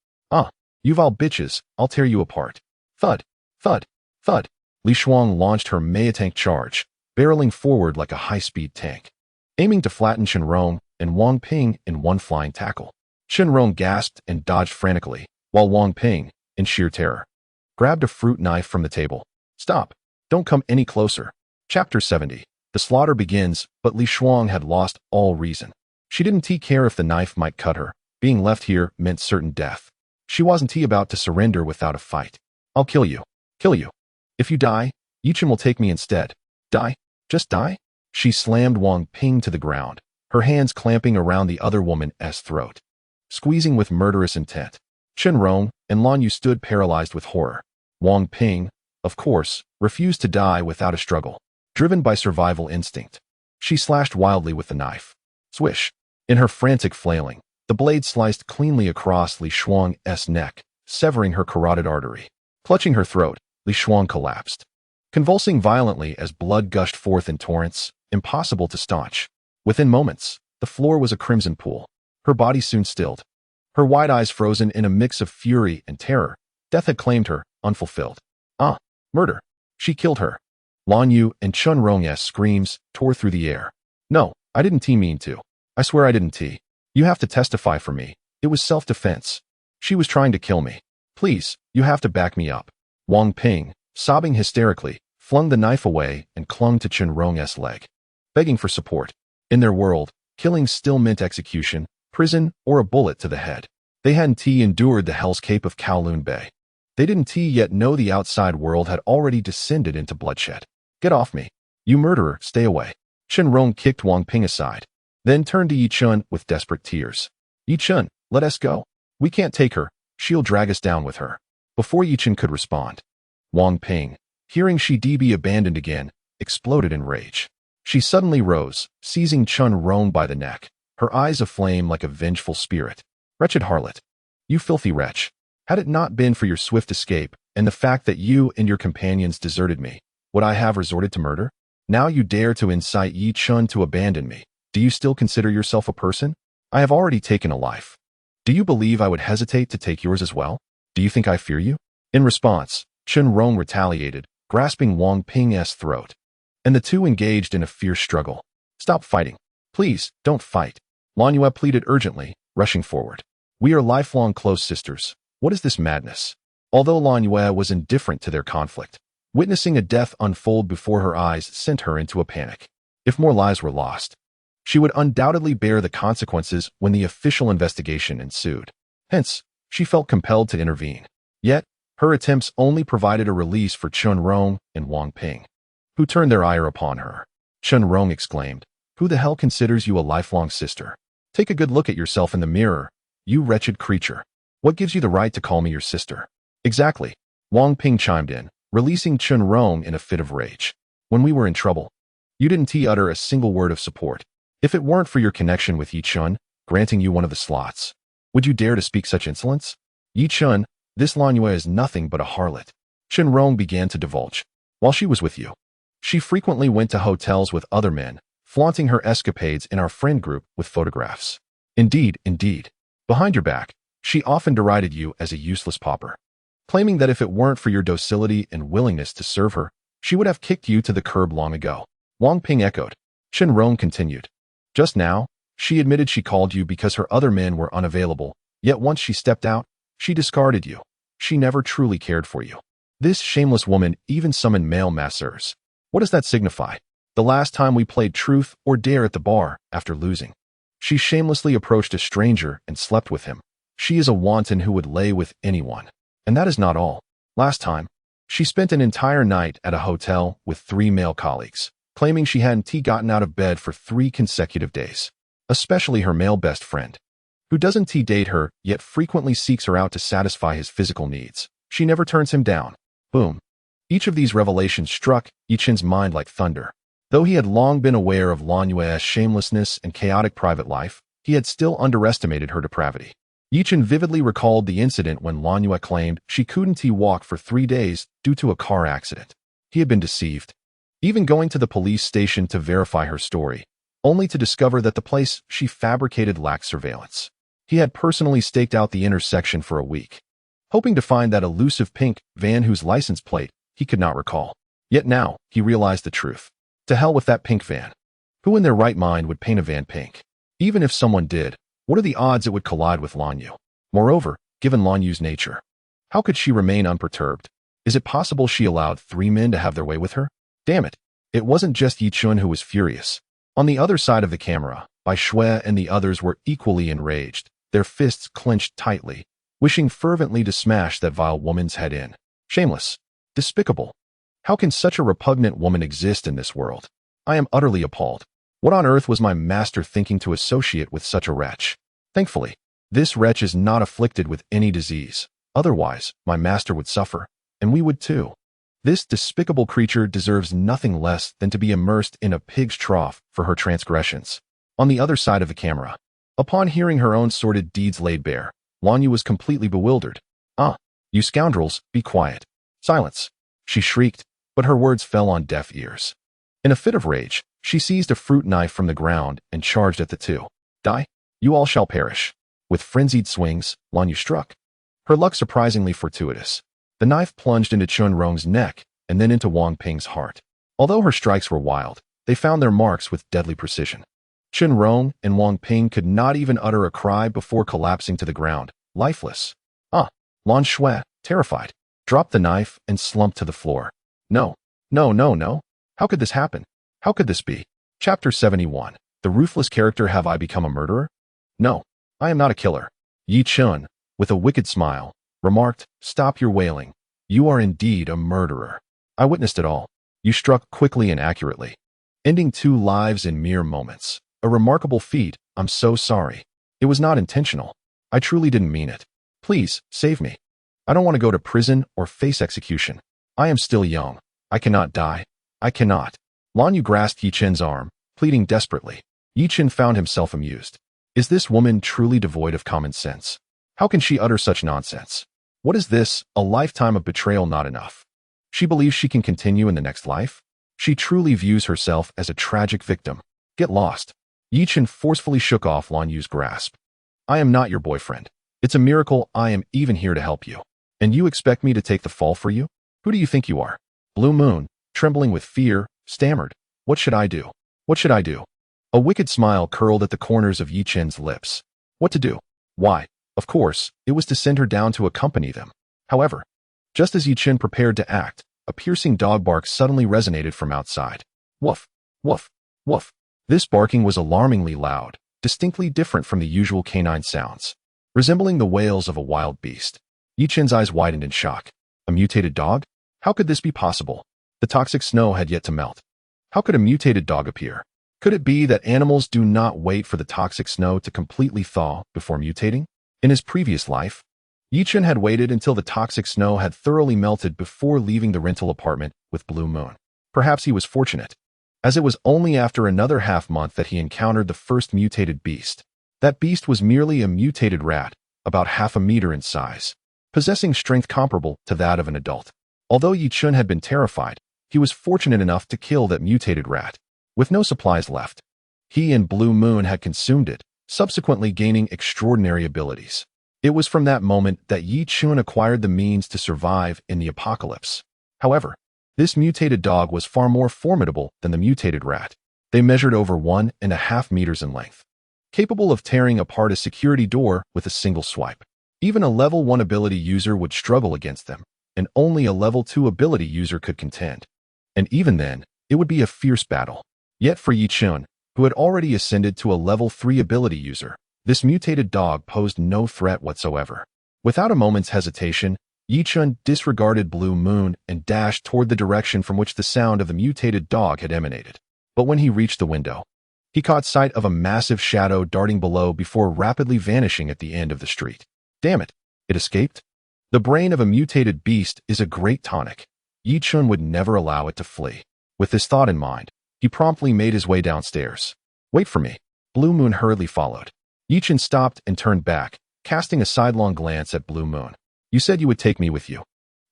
You vile bitches, I'll tear you apart. Thud, thud, thud. Li Shuang launched her Tank charge, barreling forward like a high-speed tank, aiming to flatten Chen Rong and Wang Ping in one flying tackle. Chen Rong gasped and dodged frantically, while Wang Ping, in sheer terror, grabbed a fruit knife from the table. Stop. Don't come any closer. Chapter 70. The slaughter begins, but Li Shuang had lost all reason. She didn't care if the knife might cut her. Being left here meant certain death. She wasn't about to surrender without a fight. I'll kill you. Kill you. If you die, Yi Chen will take me instead. Die? Just die? She slammed Wang Ping to the ground, her hands clamping around the other woman's throat, squeezing with murderous intent. Chen Rong and Lan Yu stood paralyzed with horror. Wang Ping, of course, refused to die without a struggle, driven by survival instinct. She slashed wildly with the knife. Swish. In her frantic flailing, the blade sliced cleanly across Li Shuang's neck, severing her carotid artery. Clutching her throat, Li Shuang collapsed, convulsing violently as blood gushed forth in torrents, impossible to staunch. Within moments, the floor was a crimson pool. Her body soon stilled, her wide eyes frozen in a mix of fury and terror. Death had claimed her, unfulfilled. Murder. She killed her. Lan Yu and Chen Rong's screams tore through the air. No, I didn't mean to. I swear I didn't. You have to testify for me. It was self-defense. She was trying to kill me. Please, you have to back me up. Wang Ping, sobbing hysterically, flung the knife away and clung to Chen Rong's leg, begging for support. In their world, killing still meant execution, prison, or a bullet to the head. They hadn't endured the hellscape of Kowloon Bay. They didn't yet know the outside world had already descended into bloodshed. Get off me. You murderer, stay away. Chen Rong kicked Wang Ping aside, then turned to Yi Chun with desperate tears. Yi Chun, let us go. We can't take her. She'll drag us down with her. Before Yi Chun could respond, Wang Ping, hearing she be abandoned again, exploded in rage. She suddenly rose, seizing Chen Rong by the neck, her eyes aflame like a vengeful spirit. Wretched harlot. You filthy wretch. Had it not been for your swift escape and the fact that you and your companions deserted me, would I have resorted to murder? Now you dare to incite Yi Chun to abandon me. Do you still consider yourself a person? I have already taken a life. Do you believe I would hesitate to take yours as well? Do you think I fear you? In response, Chen Rong retaliated, grasping Wang Ping's throat. And the two engaged in a fierce struggle. Stop fighting. Please, don't fight. Lan Yue pleaded urgently, rushing forward. We are lifelong close sisters. What is this madness? Although Lan Yue was indifferent to their conflict, witnessing a death unfold before her eyes sent her into a panic. If more lives were lost, she would undoubtedly bear the consequences when the official investigation ensued. Hence, she felt compelled to intervene. Yet, her attempts only provided a release for Chen Rong and Wang Ping, who turned their ire upon her. Chen Rong exclaimed, "Who the hell considers you a lifelong sister? Take a good look at yourself in the mirror, you wretched creature. What gives you the right to call me your sister?" Exactly, Wang Ping chimed in, releasing Chen Rong in a fit of rage. When we were in trouble, you didn't utter a single word of support. If it weren't for your connection with Yi Chun, granting you one of the slots, would you dare to speak such insolence? Yi Chun, this Lan Yue is nothing but a harlot. Chen Rong began to divulge. While she was with you, she frequently went to hotels with other men, flaunting her escapades in our friend group with photographs. Indeed, behind your back, she often derided you as a useless pauper, claiming that if it weren't for your docility and willingness to serve her, she would have kicked you to the curb long ago. Wang Ping echoed. Chen Rong continued. Just now, she admitted she called you because her other men were unavailable, yet once she stepped out, she discarded you. She never truly cared for you. This shameless woman even summoned male masseurs. What does that signify? The last time we played truth or dare at the bar, after losing, she shamelessly approached a stranger and slept with him. She is a wanton who would lay with anyone. And that is not all. Last time, she spent an entire night at a hotel with 3 male colleagues, claiming she hadn't gotten out of bed for 3 consecutive days. Especially her male best friend, who doesn't date her yet frequently seeks her out to satisfy his physical needs. She never turns him down. Boom. Each of these revelations struck Yi Chun's mind like thunder. Though he had long been aware of Lan Yue's shamelessness and chaotic private life, he had still underestimated her depravity. Yi Chun vividly recalled the incident when Lan Yue claimed she couldn't walk for 3 days due to a car accident. He had been deceived, even going to the police station to verify her story, only to discover that the place she fabricated lacked surveillance. He had personally staked out the intersection for a week, hoping to find that elusive pink van whose license plate he could not recall. Yet now, he realized the truth. To hell with that pink van. Who in their right mind would paint a van pink? Even if someone did, what are the odds it would collide with Lan Yue? Moreover, given Lan Yue's nature, how could she remain unperturbed? Is it possible she allowed 3 men to have their way with her? Damn it. It wasn't just Yi Chun who was furious. On the other side of the camera, Bai Shui and the others were equally enraged, their fists clenched tightly, wishing fervently to smash that vile woman's head in. Shameless. Despicable. How can such a repugnant woman exist in this world? I am utterly appalled. What on earth was my master thinking to associate with such a wretch? Thankfully, this wretch is not afflicted with any disease. Otherwise, my master would suffer, and we would too. This despicable creature deserves nothing less than to be immersed in a pig's trough for her transgressions. On the other side of the camera, upon hearing her own sordid deeds laid bare, Lan Yue was completely bewildered. "Ah, you scoundrels, be quiet. Silence," she shrieked, but her words fell on deaf ears. In a fit of rage, she seized a fruit knife from the ground and charged at the two. "Die, you all shall perish." With frenzied swings, Lan Yue struck. Her luck surprisingly fortuitous. The knife plunged into Chen Rong's neck and then into Wang Ping's heart. Although her strikes were wild, they found their marks with deadly precision. Chen Rong and Wang Ping could not even utter a cry before collapsing to the ground, lifeless. Lan Shui, terrified, dropped the knife, and slumped to the floor. No, no, no, no. How could this happen? How could this be? Chapter 71. The ruthless character. Have I become a murderer? No, I am not a killer. Yi Chun, with a wicked smile, remarked, "Stop your wailing. You are indeed a murderer. I witnessed it all. You struck quickly and accurately, ending 2 lives in mere moments. A remarkable feat. I'm so sorry. It was not intentional. I truly didn't mean it. Please, save me. I don't want to go to prison or face execution. I am still young. I cannot die. I cannot." Lan Yu grasped Yi Chen's arm, pleading desperately. Yi Chen found himself amused. Is this woman truly devoid of common sense? How can she utter such nonsense? What is this? A lifetime of betrayal not enough? She believes she can continue in the next life? She truly views herself as a tragic victim. Get lost. Yi Chen forcefully shook off Lan Yu's grasp. I am not your boyfriend. It's a miracle I am even here to help you. And you expect me to take the fall for you? Who do you think you are? Blue Moon, trembling with fear, stammered. What should I do? What should I do? A wicked smile curled at the corners of Yi Chen's lips. What to do? Why, of course, it was to send her down to accompany them. However, just as Yi Chen prepared to act, a piercing dog bark suddenly resonated from outside. Woof, woof, woof. This barking was alarmingly loud, distinctly different from the usual canine sounds, resembling the wails of a wild beast. Yi Chen's eyes widened in shock. A mutated dog? How could this be possible? The toxic snow had yet to melt. How could a mutated dog appear? Could it be that animals do not wait for the toxic snow to completely thaw before mutating? In his previous life, Yi Chen had waited until the toxic snow had thoroughly melted before leaving the rental apartment with Blue Moon. Perhaps he was fortunate, as it was only after another half-month that he encountered the first mutated beast. That beast was merely a mutated rat, about half a meter in size, possessing strength comparable to that of an adult. Although Yi Chen had been terrified, he was fortunate enough to kill that mutated rat. With no supplies left, he and Blue Moon had consumed it, subsequently gaining extraordinary abilities. It was from that moment that Yi Chen acquired the means to survive in the apocalypse. However, this mutated dog was far more formidable than the mutated rat. They measured over 1.5 meters in length, capable of tearing apart a security door with a single swipe. Even a level 1 ability user would struggle against them, and only a level 2 ability user could contend. And even then, it would be a fierce battle. Yet for Yi Chen, who had already ascended to a level 3 ability user, this mutated dog posed no threat whatsoever. Without a moment's hesitation, Yi Chen disregarded Blue Moon and dashed toward the direction from which the sound of the mutated dog had emanated. But when he reached the window, he caught sight of a massive shadow darting below before rapidly vanishing at the end of the street. Damn it, it escaped? The brain of a mutated beast is a great tonic. Yi Chen would never allow it to flee. With this thought in mind, he promptly made his way downstairs. Wait for me. Blue Moon hurriedly followed. Yi Chen stopped and turned back, casting a sidelong glance at Blue Moon. You said you would take me with you,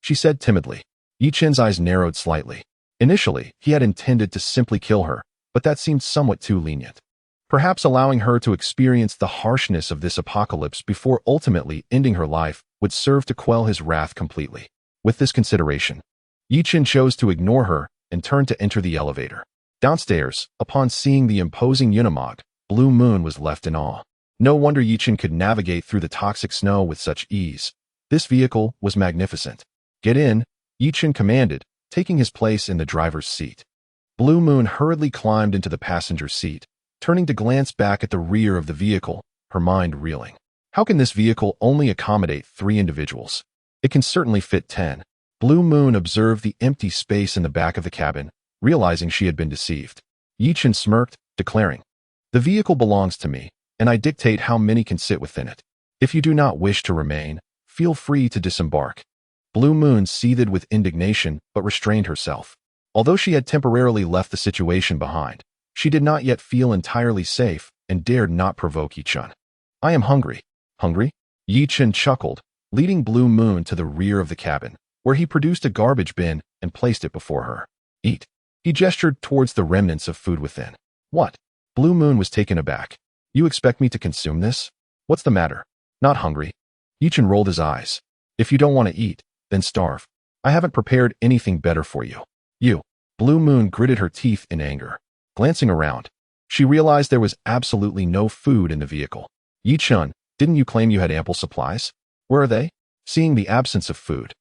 she said timidly. Yi Chen's eyes narrowed slightly. Initially, he had intended to simply kill her, but that seemed somewhat too lenient. Perhaps allowing her to experience the harshness of this apocalypse before ultimately ending her life would serve to quell his wrath completely. With this consideration, Yi Chen chose to ignore her and turned to enter the elevator. Downstairs, upon seeing the imposing Unimog, Blue Moon was left in awe. No wonder Yi Chen could navigate through the toxic snow with such ease. This vehicle was magnificent. Get in, Yi Chen commanded, taking his place in the driver's seat. Blue Moon hurriedly climbed into the passenger seat, turning to glance back at the rear of the vehicle, her mind reeling. How can this vehicle only accommodate 3 individuals? It can certainly fit 10. Blue Moon observed the empty space in the back of the cabin, realizing she had been deceived. Yi Chen smirked, declaring, "The vehicle belongs to me, and I dictate how many can sit within it. If you do not wish to remain, feel free to disembark." Blue Moon seethed with indignation but restrained herself. Although she had temporarily left the situation behind, she did not yet feel entirely safe and dared not provoke Yi Chen. "I am hungry." Hungry? Yi Chen chuckled, leading Blue Moon to the rear of the cabin, where he produced a garbage bin and placed it before her. "Eat." He gestured towards the remnants of food within. "What?" Blue Moon was taken aback. "You expect me to consume this? What's the matter? Not hungry?" Yi Chen rolled his eyes. "If you don't want to eat, then starve. I haven't prepared anything better for you." "You." Blue Moon gritted her teeth in anger. Glancing around, she realized there was absolutely no food in the vehicle. "Yi Chen, didn't you claim you had ample supplies? Where are they?" Seeing the absence of food,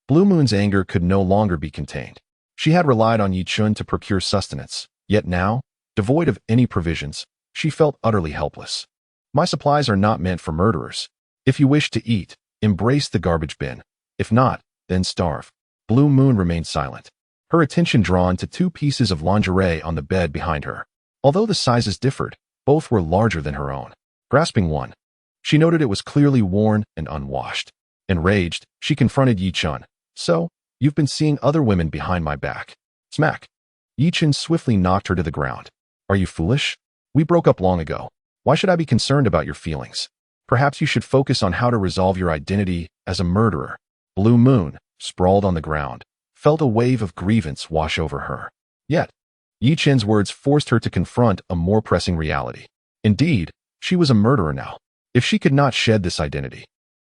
Blue Moon's anger could no longer be contained. She had relied on Yi Chun to procure sustenance, yet now, devoid of any provisions, she felt utterly helpless. My supplies are not meant for murderers. If you wish to eat, embrace the garbage bin. If not, then starve. Blue Moon remained silent, her attention drawn to two pieces of lingerie on the bed behind her. Although the sizes differed, both were larger than her own. Grasping one, she noted it was clearly worn and unwashed. Enraged, she confronted Yi Chun. So, you've been seeing other women behind my back. Smack. Yi Chun swiftly knocked her to the ground. Are you foolish? We broke up long ago. Why should I be concerned about your feelings? Perhaps you should focus on how to resolve your identity as a murderer. Blue Moon, sprawled on the ground, felt a wave of grievance wash over her. Yet, Yi Chun's words forced her to confront a more pressing reality. Indeed, she was a murderer now. If she could not shed this identity,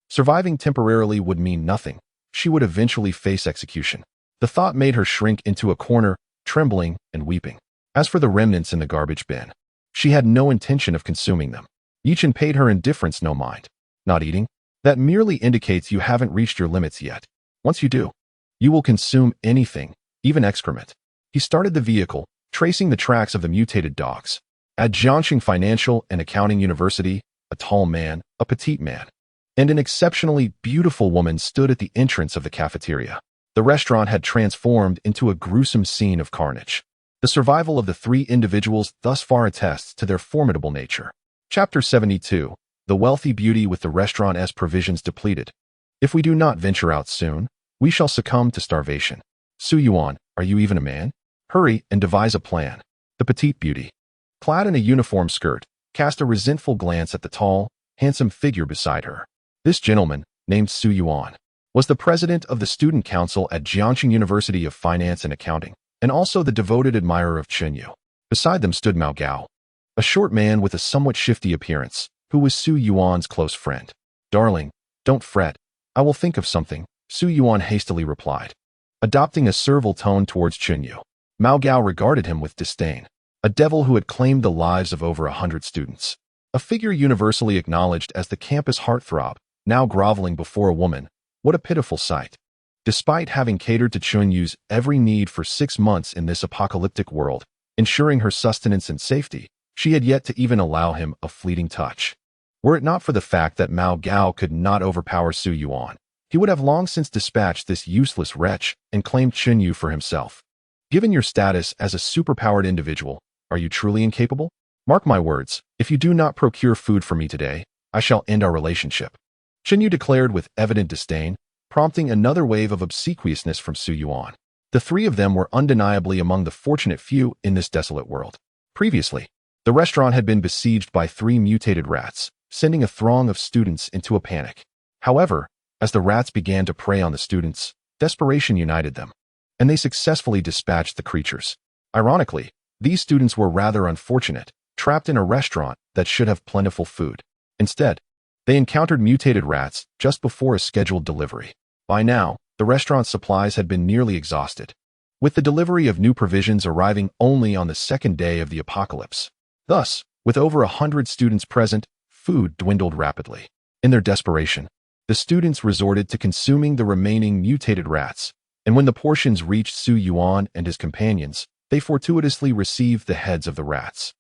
surviving temporarily would mean nothing. She would eventually face execution. The thought made her shrink into a corner, trembling and weeping. As for the remnants in the garbage bin, she had no intention of consuming them. Yi Chun paid her indifference no mind. Not eating? That merely indicates you haven't reached your limits yet. Once you do, you will consume anything, even excrement. He started the vehicle, tracing the tracks of the mutated dogs. At Jiangxing Financial and Accounting University, a tall man, a petite man, and an exceptionally beautiful woman stood at the entrance of the cafeteria. The restaurant had transformed into a gruesome scene of carnage. The survival of the three individuals thus far attests to their formidable nature. Chapter 72. The wealthy beauty with the restaurant's provisions depleted. If we do not venture out soon, we shall succumb to starvation. Su Yuan, are you even a man? Hurry and devise a plan. The petite beauty, clad in a uniform skirt, cast a resentful glance at the tall, handsome figure beside her. This gentleman, named Su Yuan, was the president of the student council at Jiangxing University of Finance and Accounting, and also the devoted admirer of Chen Yu. Beside them stood Mao Gao, a short man with a somewhat shifty appearance, who was Su Yuan's close friend. Darling, don't fret. I will think of something, Su Yuan hastily replied, adopting a servile tone towards Chen Yu. Mao Gao regarded him with disdain. A devil who had claimed the lives of over 100 students. A figure universally acknowledged as the campus heartthrob, now groveling before a woman. What a pitiful sight. Despite having catered to Chen Yu's every need for 6 months in this apocalyptic world, ensuring her sustenance and safety, she had yet to even allow him a fleeting touch. Were it not for the fact that Mao Gao could not overpower Su Yuan, he would have long since dispatched this useless wretch and claimed Chen Yu for himself. Given your status as a superpowered individual, are you truly incapable? Mark my words, if you do not procure food for me today, I shall end our relationship. Chen Yu declared with evident disdain, prompting another wave of obsequiousness from Su Yuan. The three of them were undeniably among the fortunate few in this desolate world. Previously, the restaurant had been besieged by 3 mutated rats, sending a throng of students into a panic. However, as the rats began to prey on the students, desperation united them, and they successfully dispatched the creatures. Ironically, these students were rather unfortunate, trapped in a restaurant that should have plentiful food. Instead, they encountered mutated rats just before a scheduled delivery. By now, the restaurant's supplies had been nearly exhausted, with the delivery of new provisions arriving only on the second day of the apocalypse. Thus, with over 100 students present, food dwindled rapidly. In their desperation, the students resorted to consuming the remaining mutated rats, and when the portions reached Su Yuan and his companions, they fortuitously received the heads of the rats.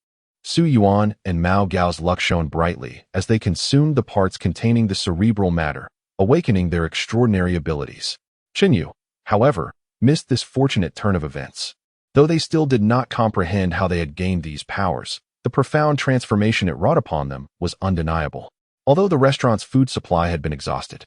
Su Yuan and Mao Gao's luck shone brightly as they consumed the parts containing the cerebral matter, awakening their extraordinary abilities. Chen Yu, however, missed this fortunate turn of events. Though they still did not comprehend how they had gained these powers, the profound transformation it wrought upon them was undeniable. Although the restaurant's food supply had been exhausted,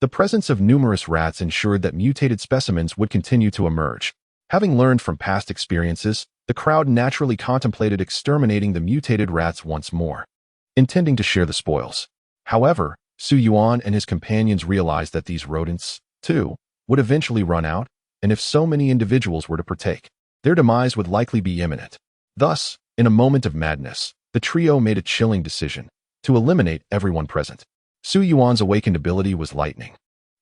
the presence of numerous rats ensured that mutated specimens would continue to emerge. Having learned from past experiences, the crowd naturally contemplated exterminating the mutated rats once more, intending to share the spoils. However, Su Yuan and his companions realized that these rodents, too, would eventually run out, and if so many individuals were to partake, their demise would likely be imminent. Thus, in a moment of madness, the trio made a chilling decision to eliminate everyone present. Su Yuan's awakened ability was lightning,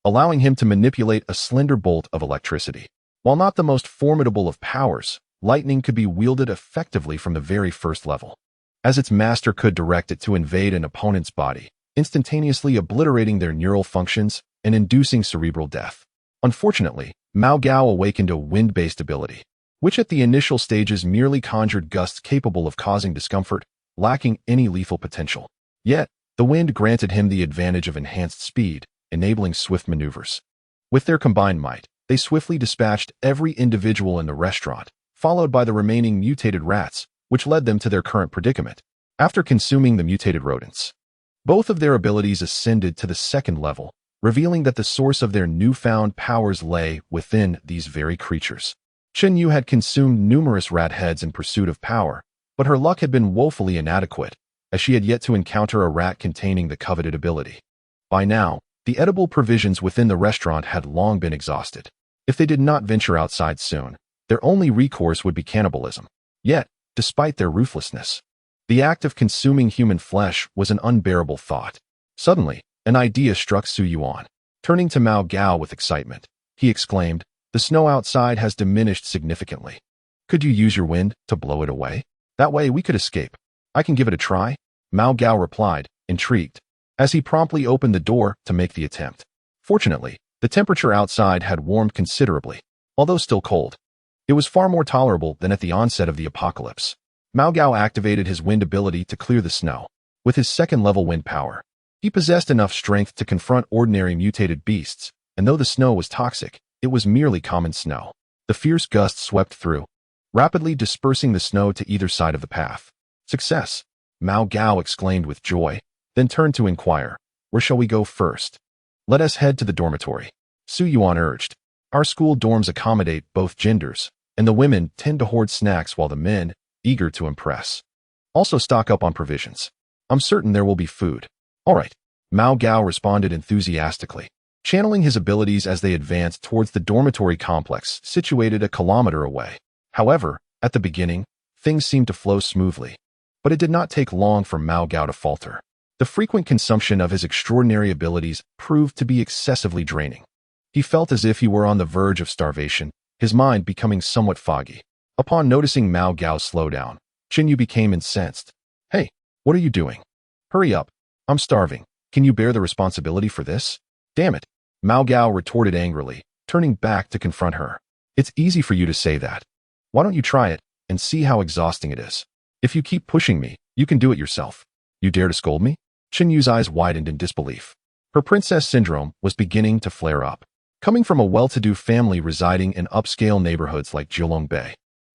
allowing him to manipulate a slender bolt of electricity. While not the most formidable of powers, lightning could be wielded effectively from the very first level, as its master could direct it to invade an opponent's body, instantaneously obliterating their neural functions and inducing cerebral death. Unfortunately, Mao Gao awakened a wind-based ability, which at the initial stages merely conjured gusts capable of causing discomfort, lacking any lethal potential. Yet, the wind granted him the advantage of enhanced speed, enabling swift maneuvers. With their combined might, they swiftly dispatched every individual in the restaurant, followed by the remaining mutated rats, which led them to their current predicament. After consuming the mutated rodents, both of their abilities ascended to the second level, revealing that the source of their newfound powers lay within these very creatures. Chen Yu had consumed numerous rat heads in pursuit of power, but her luck had been woefully inadequate, as she had yet to encounter a rat containing the coveted ability. By now, the edible provisions within the restaurant had long been exhausted. If they did not venture outside soon, their only recourse would be cannibalism. Yet, despite their ruthlessness, the act of consuming human flesh was an unbearable thought. Suddenly, an idea struck Su Yuan. Turning to Mao Gao with excitement, he exclaimed, "The snow outside has diminished significantly. Could you use your wind to blow it away? That way we could escape." "I can give it a try," Mao Gao replied, intrigued, as he promptly opened the door to make the attempt. Fortunately, the temperature outside had warmed considerably, although still cold. It was far more tolerable than at the onset of the apocalypse. Mao Gao activated his wind ability to clear the snow. With his second-level wind power, he possessed enough strength to confront ordinary mutated beasts, and though the snow was toxic, it was merely common snow. The fierce gusts swept through, rapidly dispersing the snow to either side of the path. "Success!" Mao Gao exclaimed with joy, then turned to inquire, "Where shall we go first?" "Let us head to the dormitory," Su Yuan urged. "Our school dorms accommodate both genders, and the women tend to hoard snacks while the men, eager to impress, also stock up on provisions. I'm certain there will be food." "All right," Mao Gao responded enthusiastically, channeling his abilities as they advanced towards the dormitory complex situated a kilometer away. However, at the beginning, things seemed to flow smoothly, but it did not take long for Mao Gao to falter. The frequent consumption of his extraordinary abilities proved to be excessively draining. He felt as if he were on the verge of starvation, his mind becoming somewhat foggy. Upon noticing Mao Gao's slowdown, Chen Yu became incensed. "Hey, what are you doing? Hurry up. I'm starving. Can you bear the responsibility for this?" "Damn it," Mao Gao retorted angrily, turning back to confront her. "It's easy for you to say that. Why don't you try it and see how exhausting it is? If you keep pushing me, you can do it yourself. You dare to scold me?" Chen Yu's eyes widened in disbelief. Her princess syndrome was beginning to flare up. Coming from a well-to-do family residing in upscale neighborhoods like Jilongbei,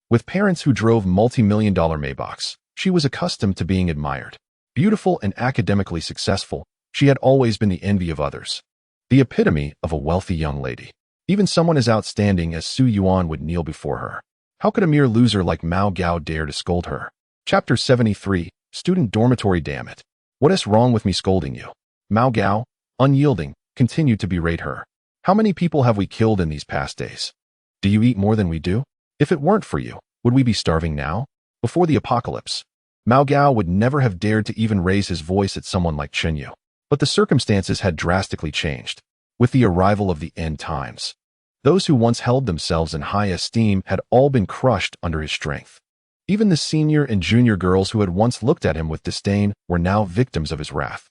with parents who drove multi-million-dollar Maybachs, she was accustomed to being admired. Beautiful and academically successful, she had always been the envy of others. The epitome of a wealthy young lady. Even someone as outstanding as Su Yuan would kneel before her. How could a mere loser like Mao Gao dare to scold her? Chapter 73, Student Dormitory. "Damn it. What is wrong with me scolding you?" Mao Gao, unyielding, continued to berate her. "How many people have we killed in these past days? Do you eat more than we do? If it weren't for you, would we be starving now? Before the apocalypse, Mao Gao would never have dared to even raise his voice at someone like Chen Yu. But the circumstances had drastically changed. With the arrival of the end times, those who once held themselves in high esteem had all been crushed under his strength. Even the senior and junior girls who had once looked at him with disdain were now victims of his wrath.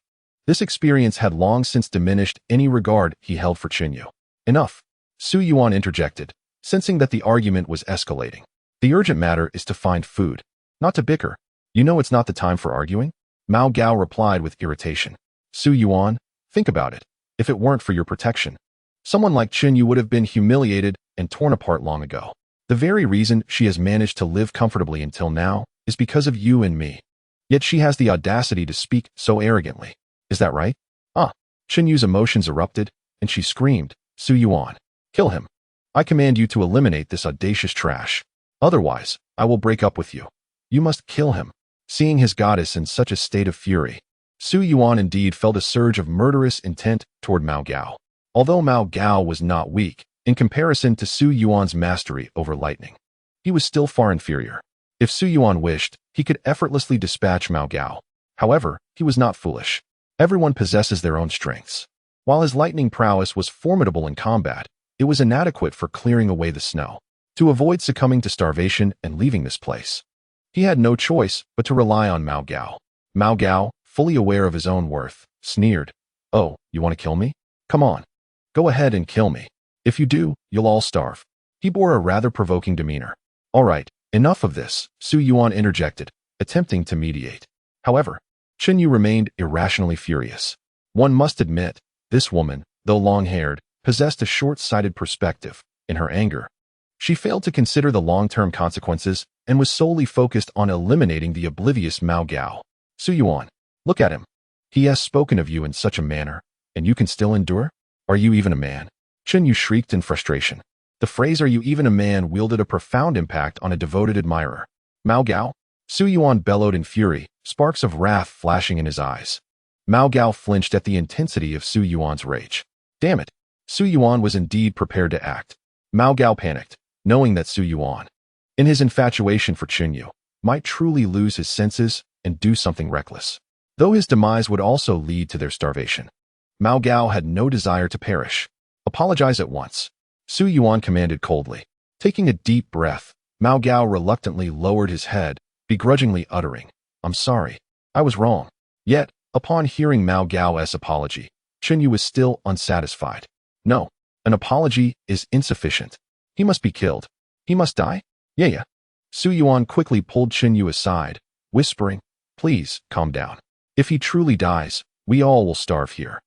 This experience had long since diminished any regard he held for Chen Yu. "Enough," Su Yuan interjected, sensing that the argument was escalating. "The urgent matter is to find food, not to bicker. You know it's not the time for arguing?" Mao Gao replied with irritation. "Su Yuan, think about it. If it weren't for your protection, someone like Chen Yu would have been humiliated and torn apart long ago. The very reason she has managed to live comfortably until now is because of you and me. Yet she has the audacity to speak so arrogantly. Is that right?" Chen Yu's emotions erupted, and she screamed, "Su Yuan, kill him. I command you to eliminate this audacious trash. Otherwise, I will break up with you. You must kill him." Seeing his goddess in such a state of fury, Su Yuan indeed felt a surge of murderous intent toward Mao Gao. Although Mao Gao was not weak, in comparison to Su Yuan's mastery over lightning, he was still far inferior. If Su Yuan wished, he could effortlessly dispatch Mao Gao. However, he was not foolish. Everyone possesses their own strengths. While his lightning prowess was formidable in combat, it was inadequate for clearing away the snow. To avoid succumbing to starvation and leaving this place, he had no choice but to rely on Mao Gao. Mao Gao, fully aware of his own worth, sneered, "Oh, you want to kill me? Come on. Go ahead and kill me." If you do, you'll all starve. He bore a rather provoking demeanor. All right, enough of this, Su Yuan interjected, attempting to mediate. However, Chen Yu remained irrationally furious. One must admit, this woman, though long-haired, possessed a short-sighted perspective. In her anger, she failed to consider the long-term consequences and was solely focused on eliminating the oblivious Mao Gao. Su Yuan, look at him. He has spoken of you in such a manner, and you can still endure? Are you even a man? Chen Yu shrieked in frustration. The phrase "are you even a man" wielded a profound impact on a devoted admirer. Mao Gao? Su Yuan bellowed in fury, sparks of wrath flashing in his eyes. Mao Gao flinched at the intensity of Su Yuan's rage. Damn it! Su Yuan was indeed prepared to act. Mao Gao panicked, knowing that Su Yuan, in his infatuation for Chen Yu, might truly lose his senses and do something reckless, though his demise would also lead to their starvation. Mao Gao had no desire to perish. Apologize at once, Su Yuan commanded coldly. Taking a deep breath, Mao Gao reluctantly lowered his head, begrudgingly uttering, "I'm sorry. I was wrong." Yet, upon hearing Mao Gao's apology, Chen Yu was still unsatisfied. No, an apology is insufficient. He must be killed. He must die? Yeah. Su Yuan quickly pulled Chen Yu aside, whispering, "Please, calm down. If he truly dies, we all will starve here.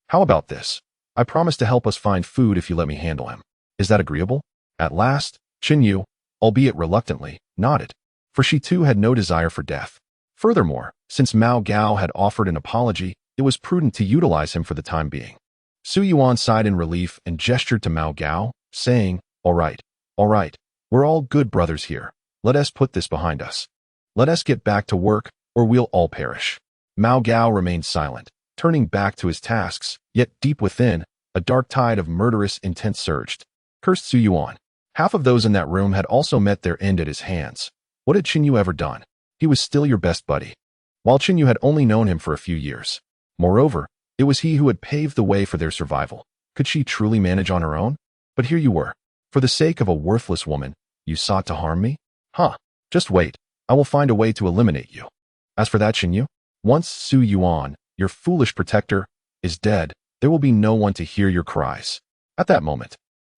How about this? I promise to help us find food if you let me handle him. Is that agreeable?" At last, Chen Yu, albeit reluctantly, nodded, for she too had no desire for death. Furthermore, since Mao Gao had offered an apology, it was prudent to utilize him for the time being. Su Yuan sighed in relief and gestured to Mao Gao, saying, all right. We're all good brothers here. Let us put this behind us. Let us get back to work, or we'll all perish." Mao Gao remained silent, turning back to his tasks, yet deep within, a dark tide of murderous intent surged. Cursed Su Yuan. Half of those in that room had also met their end at his hands. What had Chen Yu ever done? He was still your best buddy, while Chen Yu had only known him for a few years. Moreover, it was he who had paved the way for their survival. Could she truly manage on her own? But here you were. For the sake of a worthless woman, you sought to harm me? Just wait. I will find a way to eliminate you. As for that Chen Yu, once Su Yuan, your foolish protector, is dead, there will be no one to hear your cries. At that moment,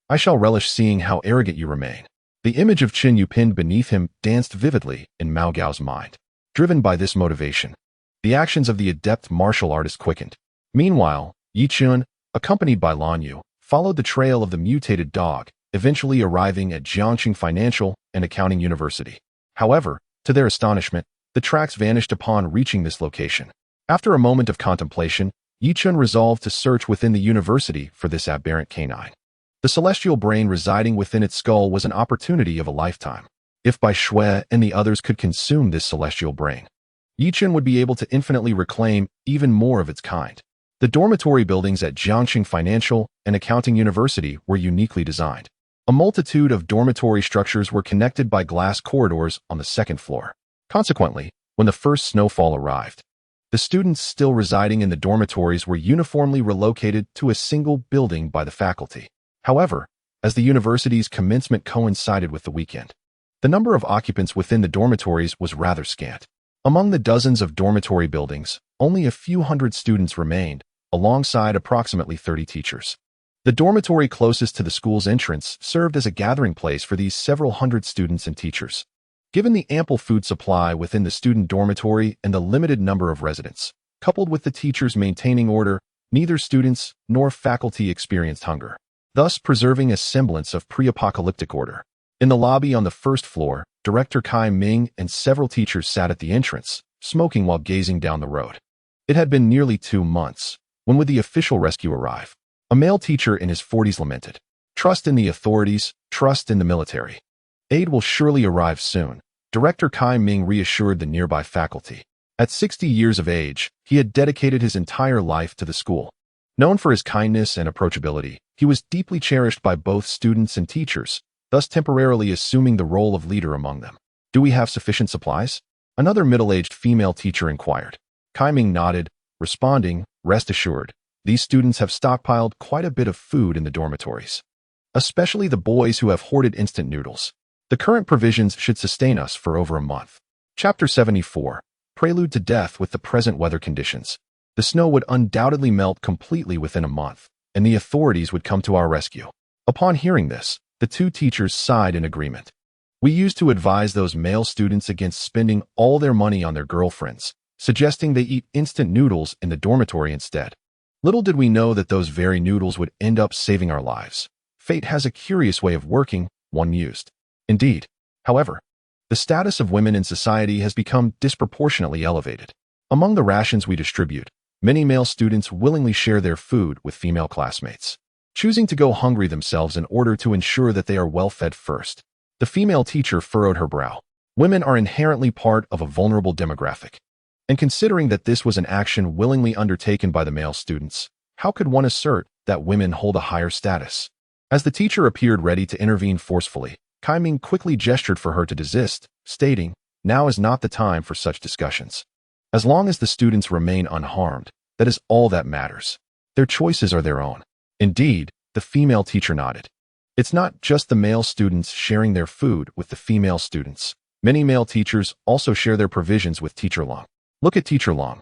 I shall relish seeing how arrogant you remain. The image of Chen Yu pinned beneath him danced vividly in Mao Gao's mind. Driven by this motivation, the actions of the adept martial artist quickened. Meanwhile, Yi Chun, accompanied by Lan Yu, followed the trail of the mutated dog, eventually arriving at Jiangxing Financial and Accounting University. However, to their astonishment, the tracks vanished upon reaching this location. After a moment of contemplation, Yi Chun resolved to search within the university for this aberrant canine. The celestial brain residing within its skull was an opportunity of a lifetime. If Bai Shui and the others could consume this celestial brain, Yi Chun would be able to infinitely reclaim even more of its kind. The dormitory buildings at Jiangxing Financial and Accounting University were uniquely designed. A multitude of dormitory structures were connected by glass corridors on the second floor. Consequently, when the first snowfall arrived, the students still residing in the dormitories were uniformly relocated to a single building by the faculty. However, as the university's commencement coincided with the weekend, the number of occupants within the dormitories was rather scant. Among the dozens of dormitory buildings, only a few hundred students remained, alongside approximately 30 teachers. The dormitory closest to the school's entrance served as a gathering place for these several hundred students and teachers. Given the ample food supply within the student dormitory and the limited number of residents, coupled with the teachers maintaining order, neither students nor faculty experienced hunger, thus preserving a semblance of pre-apocalyptic order. In the lobby on the first floor, Director Kai Ming and several teachers sat at the entrance, smoking while gazing down the road. It had been nearly 2 months. When would the official rescue arrive? A male teacher in his 40s lamented. Trust in the authorities, trust in the military. Aid will surely arrive soon, Director Kai Ming reassured the nearby faculty. At 60 years of age, he had dedicated his entire life to the school. Known for his kindness and approachability, he was deeply cherished by both students and teachers, thus temporarily assuming the role of leader among them. Do we have sufficient supplies? Another middle-aged female teacher inquired. Kai Ming nodded, responding, rest assured, these students have stockpiled quite a bit of food in the dormitories, especially the boys who have hoarded instant noodles. The current provisions should sustain us for over a month. Chapter 74. Prelude to death with the present weather conditions. The snow would undoubtedly melt completely within a month, and the authorities would come to our rescue. Upon hearing this, the two teachers sighed in agreement. We used to advise those male students against spending all their money on their girlfriends, suggesting they eat instant noodles in the dormitory instead. Little did we know that those very noodles would end up saving our lives. Fate has a curious way of working, one mused. Indeed. However, the status of women in society has become disproportionately elevated. Among the rations we distribute, many male students willingly share their food with female classmates, choosing to go hungry themselves in order to ensure that they are well fed first. The female teacher furrowed her brow. Women are inherently part of a vulnerable demographic. And considering that this was an action willingly undertaken by the male students, how could one assert that women hold a higher status? As the teacher appeared ready to intervene forcefully, Kai Ming quickly gestured for her to desist, stating, "Now is not the time for such discussions. As long as the students remain unharmed, that is all that matters. Their choices are their own." Indeed, the female teacher nodded. It's not just the male students sharing their food with the female students. Many male teachers also share their provisions with Teacher Long. Look at Teacher Long.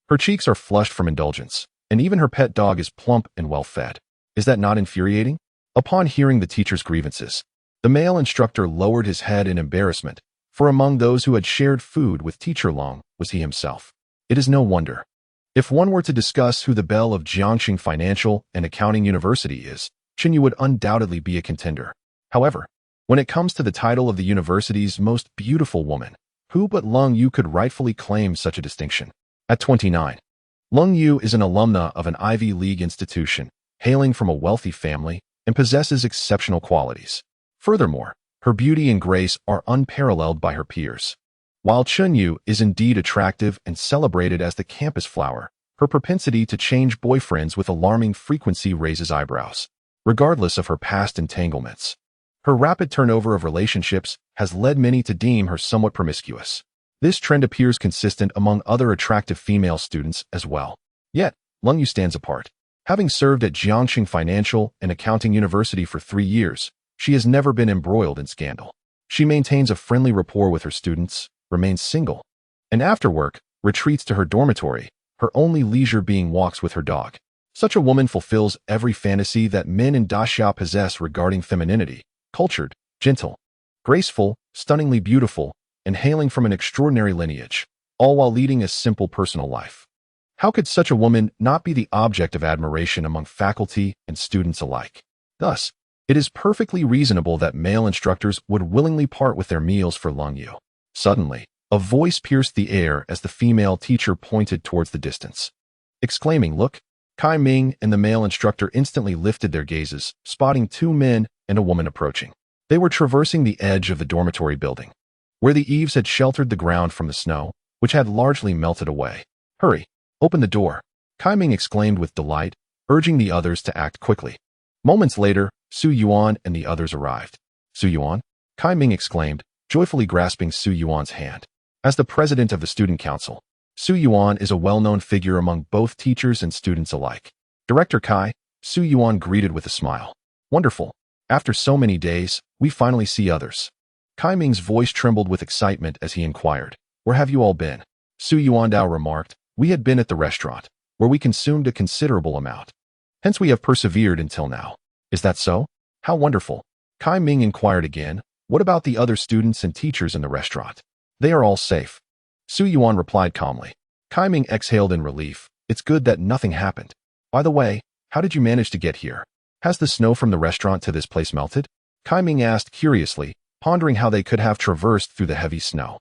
Her cheeks are flushed from indulgence, and even her pet dog is plump and well-fed. Is that not infuriating? Upon hearing the teacher's grievances, the male instructor lowered his head in embarrassment, for among those who had shared food with Teacher Long was he himself. It is no wonder. If one were to discuss who the belle of Jiangxing Financial and Accounting University is, Chen Yu would undoubtedly be a contender. However, when it comes to the title of the university's most beautiful woman, who but Lung Yu could rightfully claim such a distinction? At 29, Lung Yu is an alumna of an Ivy League institution, hailing from a wealthy family, and possesses exceptional qualities. Furthermore, her beauty and grace are unparalleled by her peers. While Chen Yu is indeed attractive and celebrated as the campus flower, her propensity to change boyfriends with alarming frequency raises eyebrows. Regardless of her past entanglements, her rapid turnover of relationships has led many to deem her somewhat promiscuous. This trend appears consistent among other attractive female students as well. Yet, Lung Yu stands apart. Having served at Jiangxing Financial and Accounting University for 3 years, she has never been embroiled in scandal. She maintains a friendly rapport with her students, remains single, and after work, retreats to her dormitory, her only leisure being walks with her dog. Such a woman fulfills every fantasy that men in Daxiao possess regarding femininity: cultured, gentle, graceful, stunningly beautiful, and hailing from an extraordinary lineage, all while leading a simple personal life. How could such a woman not be the object of admiration among faculty and students alike? Thus, it is perfectly reasonable that male instructors would willingly part with their meals for Lung Yu. Suddenly, a voice pierced the air as the female teacher pointed towards the distance, exclaiming, "Look!" Kai Ming and the male instructor instantly lifted their gazes, spotting 2 men and a woman approaching. They were traversing the edge of the dormitory building, where the eaves had sheltered the ground from the snow, which had largely melted away. "Hurry! Open the door!" Kai Ming exclaimed with delight, urging the others to act quickly. Moments later, Su Yuan and the others arrived. "Su Yuan?" Kai Ming exclaimed, joyfully grasping Su Yuan's hand. As the president of the student council, Su Yuan is a well-known figure among both teachers and students alike. "Director Kai," Su Yuan greeted with a smile. "Wonderful. After so many days, we finally see others." Kai Ming's voice trembled with excitement as he inquired, "Where have you all been?" Su Yuandao remarked, "We had been at the restaurant, where we consumed a considerable amount. Hence we have persevered until now." "Is that so? How wonderful." Kai Ming inquired again, "What about the other students and teachers in the restaurant?" "They are all safe," Su Yuan replied calmly. Kai Ming exhaled in relief. "It's good that nothing happened. By the way, how did you manage to get here? Has the snow from the restaurant to this place melted?" Kai Ming asked curiously, pondering how they could have traversed through the heavy snow.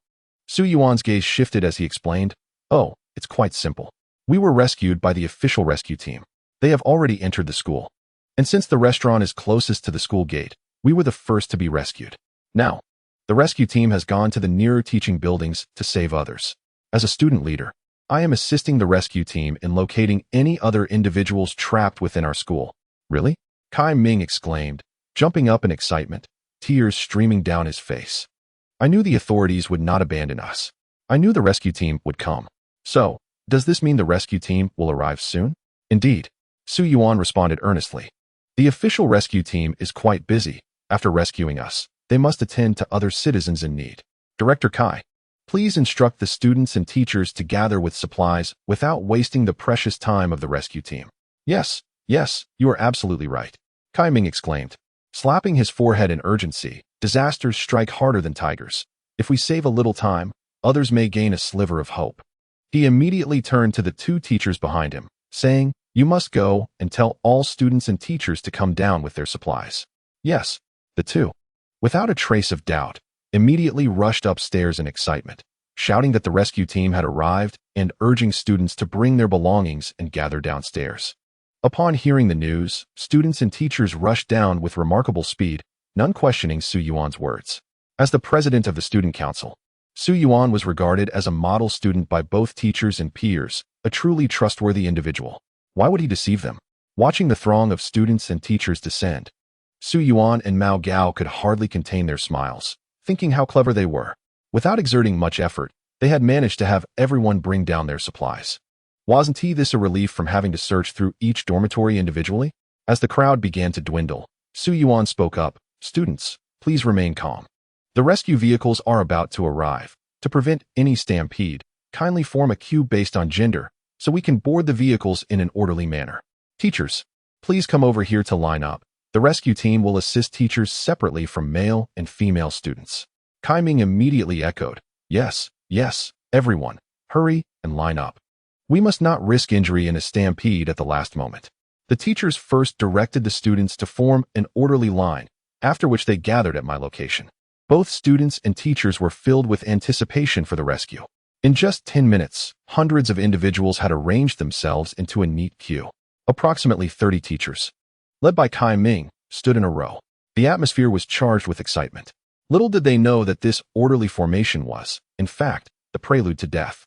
Su Yuan's gaze shifted as he explained, "Oh, it's quite simple. We were rescued by the official rescue team. They have already entered the school. And since the restaurant is closest to the school gate, we were the first to be rescued. Now, the rescue team has gone to the nearer teaching buildings to save others. As a student leader, I am assisting the rescue team in locating any other individuals trapped within our school." "Really?" Kai Ming exclaimed, jumping up in excitement, tears streaming down his face. "I knew the authorities would not abandon us. I knew the rescue team would come. So, does this mean the rescue team will arrive soon?" "Indeed," Su Yuan responded earnestly. "The official rescue team is quite busy. After rescuing us, they must attend to other citizens in need. Director Kai, please instruct the students and teachers to gather with supplies without wasting the precious time of the rescue team." Yes, you are absolutely right," Kai Ming exclaimed. slapping his forehead in urgency. Disasters strike harder than tigers. If we save a little time, others may gain a sliver of hope. He immediately turned to the two teachers behind him, saying, "You must go and tell all students and teachers to come down with their supplies." Yes, the two, without a trace of doubt, immediately rushed upstairs in excitement, shouting that the rescue team had arrived and urging students to bring their belongings and gather downstairs. Upon hearing the news, students and teachers rushed down with remarkable speed, none questioning Su Yuan's words. As the president of the student council, Su Yuan was regarded as a model student by both teachers and peers, a truly trustworthy individual. Why would he deceive them? Watching the throng of students and teachers descend, Su Yuan and Mao Gao could hardly contain their smiles, thinking how clever they were. Without exerting much effort, they had managed to have everyone bring down their supplies. Wasn't this a relief from having to search through each dormitory individually? As the crowd began to dwindle, Su Yuan spoke up, "Students, please remain calm. The rescue vehicles are about to arrive. To prevent any stampede, kindly form a queue based on gender, so we can board the vehicles in an orderly manner. Teachers, please come over here to line up. The rescue team will assist teachers separately from male and female students." Kai Ming immediately echoed, "Yes, yes, everyone, hurry and line up. We must not risk injury in a stampede at the last moment." The teachers first directed the students to form an orderly line, after which they gathered at my location. Both students and teachers were filled with anticipation for the rescue. In just 10 minutes, hundreds of individuals had arranged themselves into a neat queue. Approximately 30 teachers, led by Kai Ming, stood in a row. The atmosphere was charged with excitement. Little did they know that this orderly formation was, in fact, the prelude to death.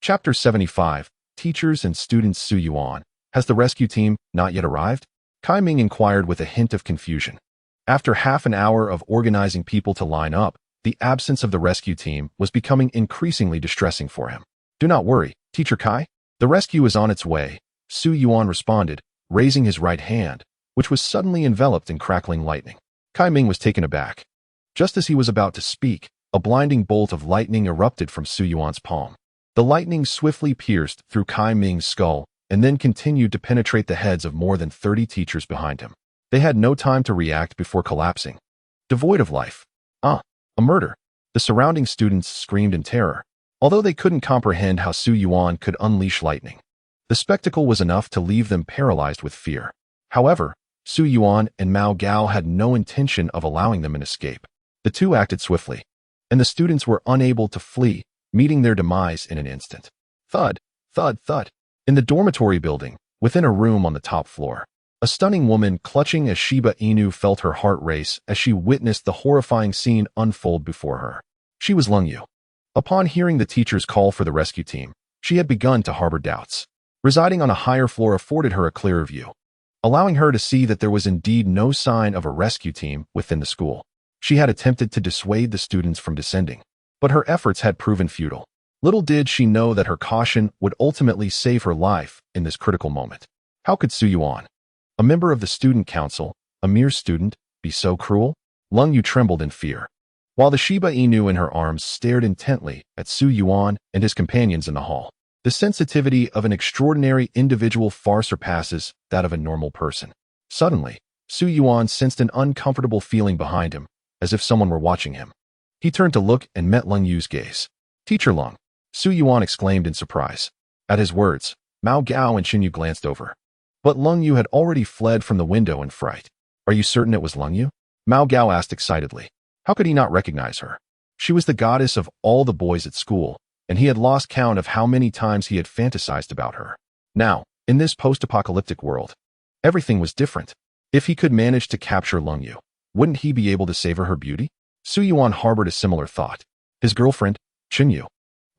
Chapter 75, Teachers and Students. Su Yuan, has the rescue team not yet arrived? Kai Ming inquired with a hint of confusion. After half an hour of organizing people to line up, the absence of the rescue team was becoming increasingly distressing for him. "Do not worry, Teacher Kai. The rescue is on its way," Su Yuan responded, raising his right hand, which was suddenly enveloped in crackling lightning. Kai Ming was taken aback. Just as he was about to speak, a blinding bolt of lightning erupted from Su Yuan's palm. The lightning swiftly pierced through Kai Ming's skull and then continued to penetrate the heads of more than 30 teachers behind him. They had no time to react before collapsing, devoid of life. A murder! The surrounding students screamed in terror, although they couldn't comprehend how Su Yuan could unleash lightning. The spectacle was enough to leave them paralyzed with fear. However, Su Yuan and Mao Gao had no intention of allowing them an escape. The two acted swiftly, and the students were unable to flee, meeting their demise in an instant. Thud, thud, thud. In the dormitory building, within a room on the top floor, a stunning woman clutching a Shiba Inu felt her heart race as she witnessed the horrifying scene unfold before her. She was Lung Yu. Upon hearing the teacher's call for the rescue team, she had begun to harbor doubts. Residing on a higher floor afforded her a clearer view, allowing her to see that there was indeed no sign of a rescue team within the school. She had attempted to dissuade the students from descending, but her efforts had proven futile. Little did she know that her caution would ultimately save her life in this critical moment. How could Su Yuan, a member of the student council, a mere student, be so cruel? Lung Yu trembled in fear, while the Shiba Inu in her arms stared intently at Su Yuan and his companions in the hall. The sensitivity of an extraordinary individual far surpasses that of a normal person. Suddenly, Su Yuan sensed an uncomfortable feeling behind him, as if someone were watching him. He turned to look and met Lung Yu's gaze. "Teacher Lung," Su Yuan exclaimed in surprise. At his words, Mao Gao and Xin Yu glanced over. But Lung Yu had already fled from the window in fright. "Are you certain it was Lung Yu?" Mao Gao asked excitedly. How could he not recognize her? She was the goddess of all the boys at school, and he had lost count of how many times he had fantasized about her. Now, in this post-apocalyptic world, everything was different. If he could manage to capture Lung Yu, wouldn't he be able to savor her beauty? Su Yuan harbored a similar thought. His girlfriend, Xin Yu,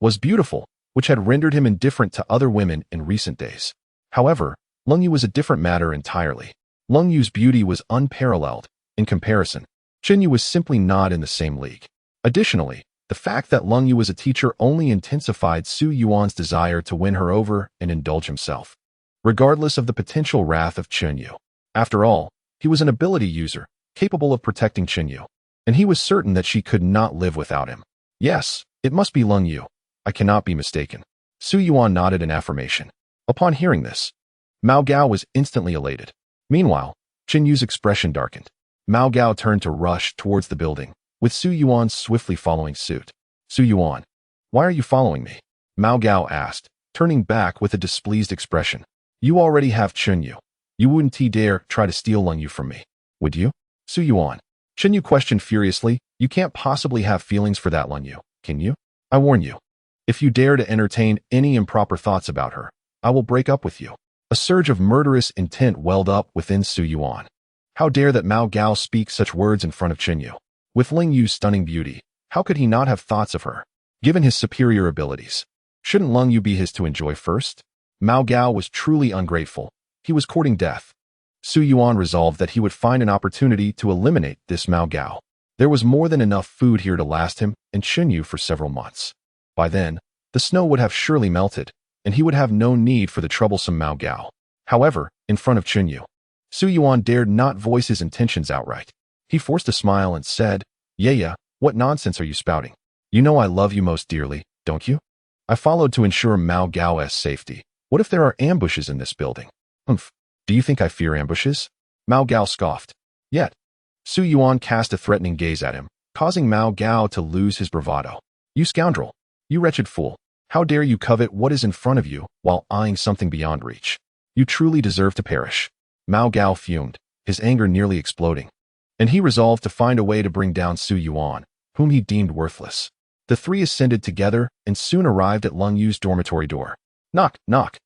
was beautiful, which had rendered him indifferent to other women in recent days. However, Lung Yu was a different matter entirely. Lung Yu's beauty was unparalleled. In comparison, Xin Yu was simply not in the same league. Additionally, the fact that Lung Yu was a teacher only intensified Su Yuan's desire to win her over and indulge himself, regardless of the potential wrath of Xin Yu. After all, he was an ability user, capable of protecting Xin Yu, and he was certain that she could not live without him. Yes, it must be Lung Yu. I cannot be mistaken. Su Yuan nodded in affirmation. Upon hearing this, Mao Gao was instantly elated. Meanwhile, Xin Yu's expression darkened. Mao Gao turned to rush towards the building, with Su Yuan swiftly following suit. Su Yuan, why are you following me? Mao Gao asked, turning back with a displeased expression. You already have Chunyu. You wouldn't dare try to steal Lung Yu from me, would you? Su Yuan. Chunyu questioned furiously. You can't possibly have feelings for that Lung Yu, can you? I warn you. If you dare to entertain any improper thoughts about her, I will break up with you. A surge of murderous intent welled up within Su Yuan. How dare that Mao Gao speak such words in front of Chunyu? With Ling Yu's stunning beauty, how could he not have thoughts of her? Given his superior abilities, shouldn't Lung Yu be his to enjoy first? Mao Gao was truly ungrateful. He was courting death. Su Yuan resolved that he would find an opportunity to eliminate this Mao Gao. There was more than enough food here to last him and Chunyu for several months. By then, the snow would have surely melted, and he would have no need for the troublesome Mao Gao. However, in front of Chunyu, Su Yuan dared not voice his intentions outright. He forced a smile and said, Yeah, what nonsense are you spouting? You know I love you most dearly, don't you? I followed to ensure Mao Gao's safety. What if there are ambushes in this building? Humph. Do you think I fear ambushes? Mao Gao scoffed. Yet, Su Yuan cast a threatening gaze at him, causing Mao Gao to lose his bravado. You scoundrel! You wretched fool! How dare you covet what is in front of you while eyeing something beyond reach? You truly deserve to perish. Mao Gao fumed, his anger nearly exploding. And he resolved to find a way to bring down Su Yuan, whom he deemed worthless. The three ascended together and soon arrived at Lung Yu's dormitory door. Knock, knock,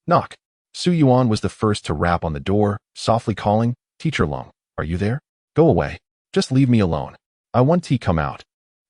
knock. Su Yuan was the first to rap on the door, softly calling, Teacher Lung, are you there? Go away. Just leave me alone. I want tea come out.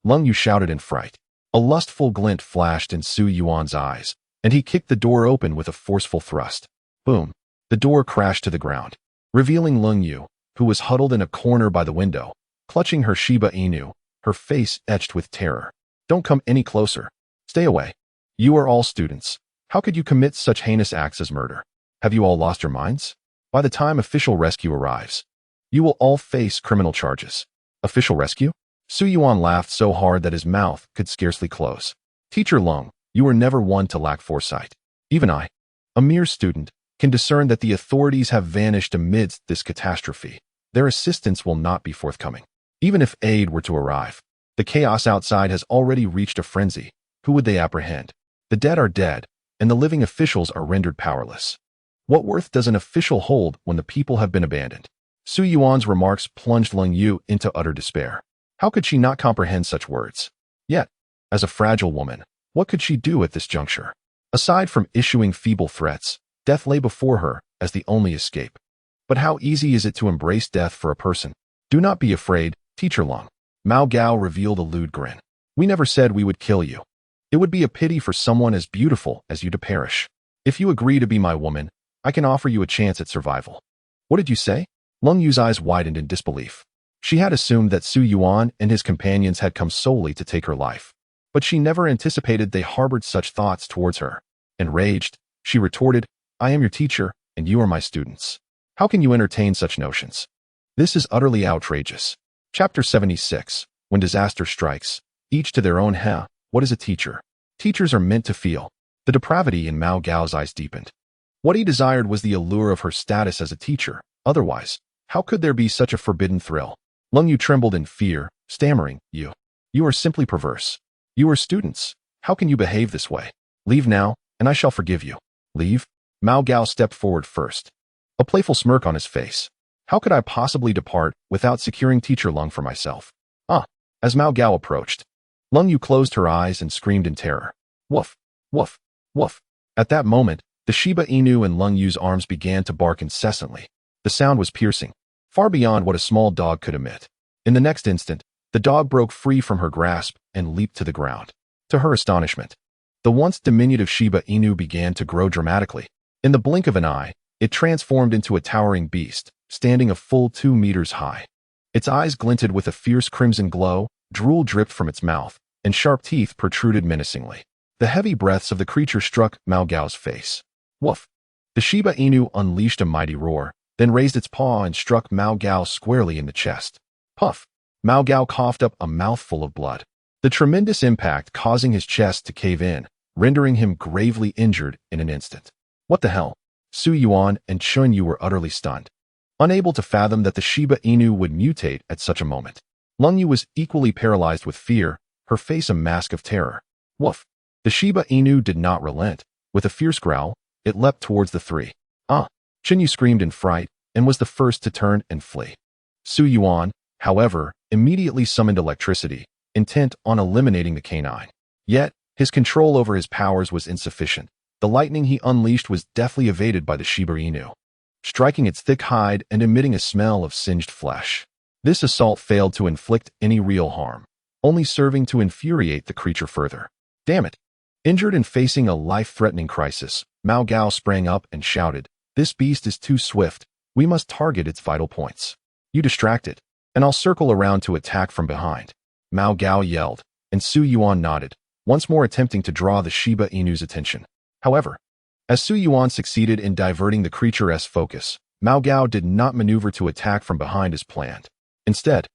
Lung Yu shouted in fright. A lustful glint flashed in Su Yuan's eyes, and he kicked the door open with a forceful thrust. Boom. The door crashed to the ground, revealing Lung Yu, who was huddled in a corner by the window, clutching her Shiba Inu, her face etched with terror. Don't come any closer. Stay away. You are all students. How could you commit such heinous acts as murder? Have you all lost your minds? By the time official rescue arrives, you will all face criminal charges. Official rescue? Su Yuan laughed so hard that his mouth could scarcely close. Teacher Lung, you were never one to lack foresight. Even I, a mere student, can discern that the authorities have vanished amidst this catastrophe. Their assistance will not be forthcoming. Even if aid were to arrive, the chaos outside has already reached a frenzy. Who would they apprehend? The dead are dead, and the living officials are rendered powerless. What worth does an official hold when the people have been abandoned? Su Yuan's remarks plunged Lung Yu into utter despair. How could she not comprehend such words? Yet, as a fragile woman, what could she do at this juncture? Aside from issuing feeble threats, death lay before her as the only escape. But how easy is it to embrace death for a person? Do not be afraid, Teacher Lung. Mao Gao revealed a lewd grin. We never said we would kill you. It would be a pity for someone as beautiful as you to perish. If you agree to be my woman, I can offer you a chance at survival. What did you say? Lung Yu's eyes widened in disbelief. She had assumed that Su Yuan and his companions had come solely to take her life. But she never anticipated they harbored such thoughts towards her. Enraged, she retorted, I am your teacher, and you are my students. How can you entertain such notions? This is utterly outrageous. Chapter 76. When disaster strikes, each to their own. What is a teacher? Teachers are meant to feel. The depravity in Mao Gao's eyes deepened. What he desired was the allure of her status as a teacher. Otherwise, how could there be such a forbidden thrill? Lung Yu trembled in fear, stammering, You are simply perverse. You are students. How can you behave this way? Leave now, and I shall forgive you. Leave? Mao Gao stepped forward first, a playful smirk on his face. How could I possibly depart without securing Teacher Lung for myself? As Mao Gao approached, Lung Yu closed her eyes and screamed in terror. Woof, woof, woof. At that moment, the Shiba Inu in Lung Yu's arms began to bark incessantly. The sound was piercing, far beyond what a small dog could emit. In the next instant, the dog broke free from her grasp and leaped to the ground. To her astonishment, the once diminutive Shiba Inu began to grow dramatically. In the blink of an eye, it transformed into a towering beast, standing a full 2 meters high. Its eyes glinted with a fierce crimson glow, drool dripped from its mouth, and sharp teeth protruded menacingly. The heavy breaths of the creature struck Mao Gao's face. Woof! The Shiba Inu unleashed a mighty roar, then raised its paw and struck Mao Gao squarely in the chest. Puff! Mao Gao coughed up a mouthful of blood, the tremendous impact causing his chest to cave in, rendering him gravely injured in an instant. What the hell? Su Yuan and Chunyu were utterly stunned. unable to fathom that the Shiba Inu would mutate at such a moment. Lung Yu was equally paralyzed with fear, her face a mask of terror. Woof! The Shiba Inu did not relent. With a fierce growl, it leapt towards the three. Yu screamed in fright and was the first to turn and flee. Su Yuan, however, immediately summoned electricity, intent on eliminating the canine. Yet, his control over his powers was insufficient. The lightning he unleashed was deftly evaded by the Shiba Inu, striking its thick hide and emitting a smell of singed flesh. This assault failed to inflict any real harm, only serving to infuriate the creature further. Damn it! Injured and facing a life-threatening crisis, Mao Gao sprang up and shouted, "This beast is too swift. We must target its vital points. You distract it, and I'll circle around to attack from behind." Mao Gao yelled, and Su Yuan nodded, once more attempting to draw the Shiba Inu's attention. However, as Su Yuan succeeded in diverting the creature's focus, Mao Gao did not maneuver to attack from behind as planned. Instead,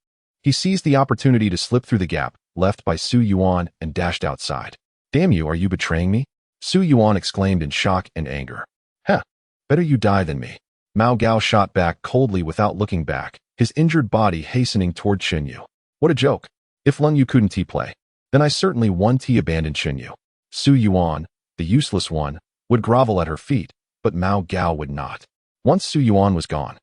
he seized the opportunity to slip through the gap left by Su Yuan and dashed outside. "Damn you, are you betraying me?" Su Yuan exclaimed in shock and anger. "Heh, better you die than me." Mao Gao shot back coldly without looking back, his injured body hastening toward Yu. What a joke. If Lung Yu couldn't T-play, then I certainly won T-abandoned Yu. Su Yuan, the useless one, would grovel at her feet, but Mao Gao would not. Once Su Yuan was gone,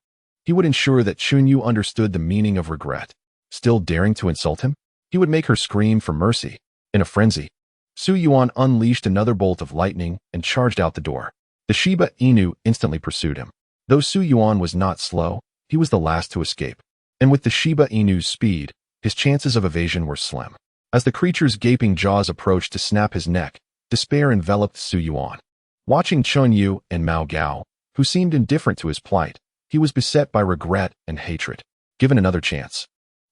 he would ensure that Yu understood the meaning of regret. Still daring to insult him? He would make her scream for mercy. In a frenzy, Su Yuan unleashed another bolt of lightning and charged out the door. The Shiba Inu instantly pursued him. Though Su Yuan was not slow, he was the last to escape. And with the Shiba Inu's speed, his chances of evasion were slim. As the creature's gaping jaws approached to snap his neck, despair enveloped Su Yuan. Watching Yu and Mao Gao, who seemed indifferent to his plight, he was beset by regret and hatred. Given another chance,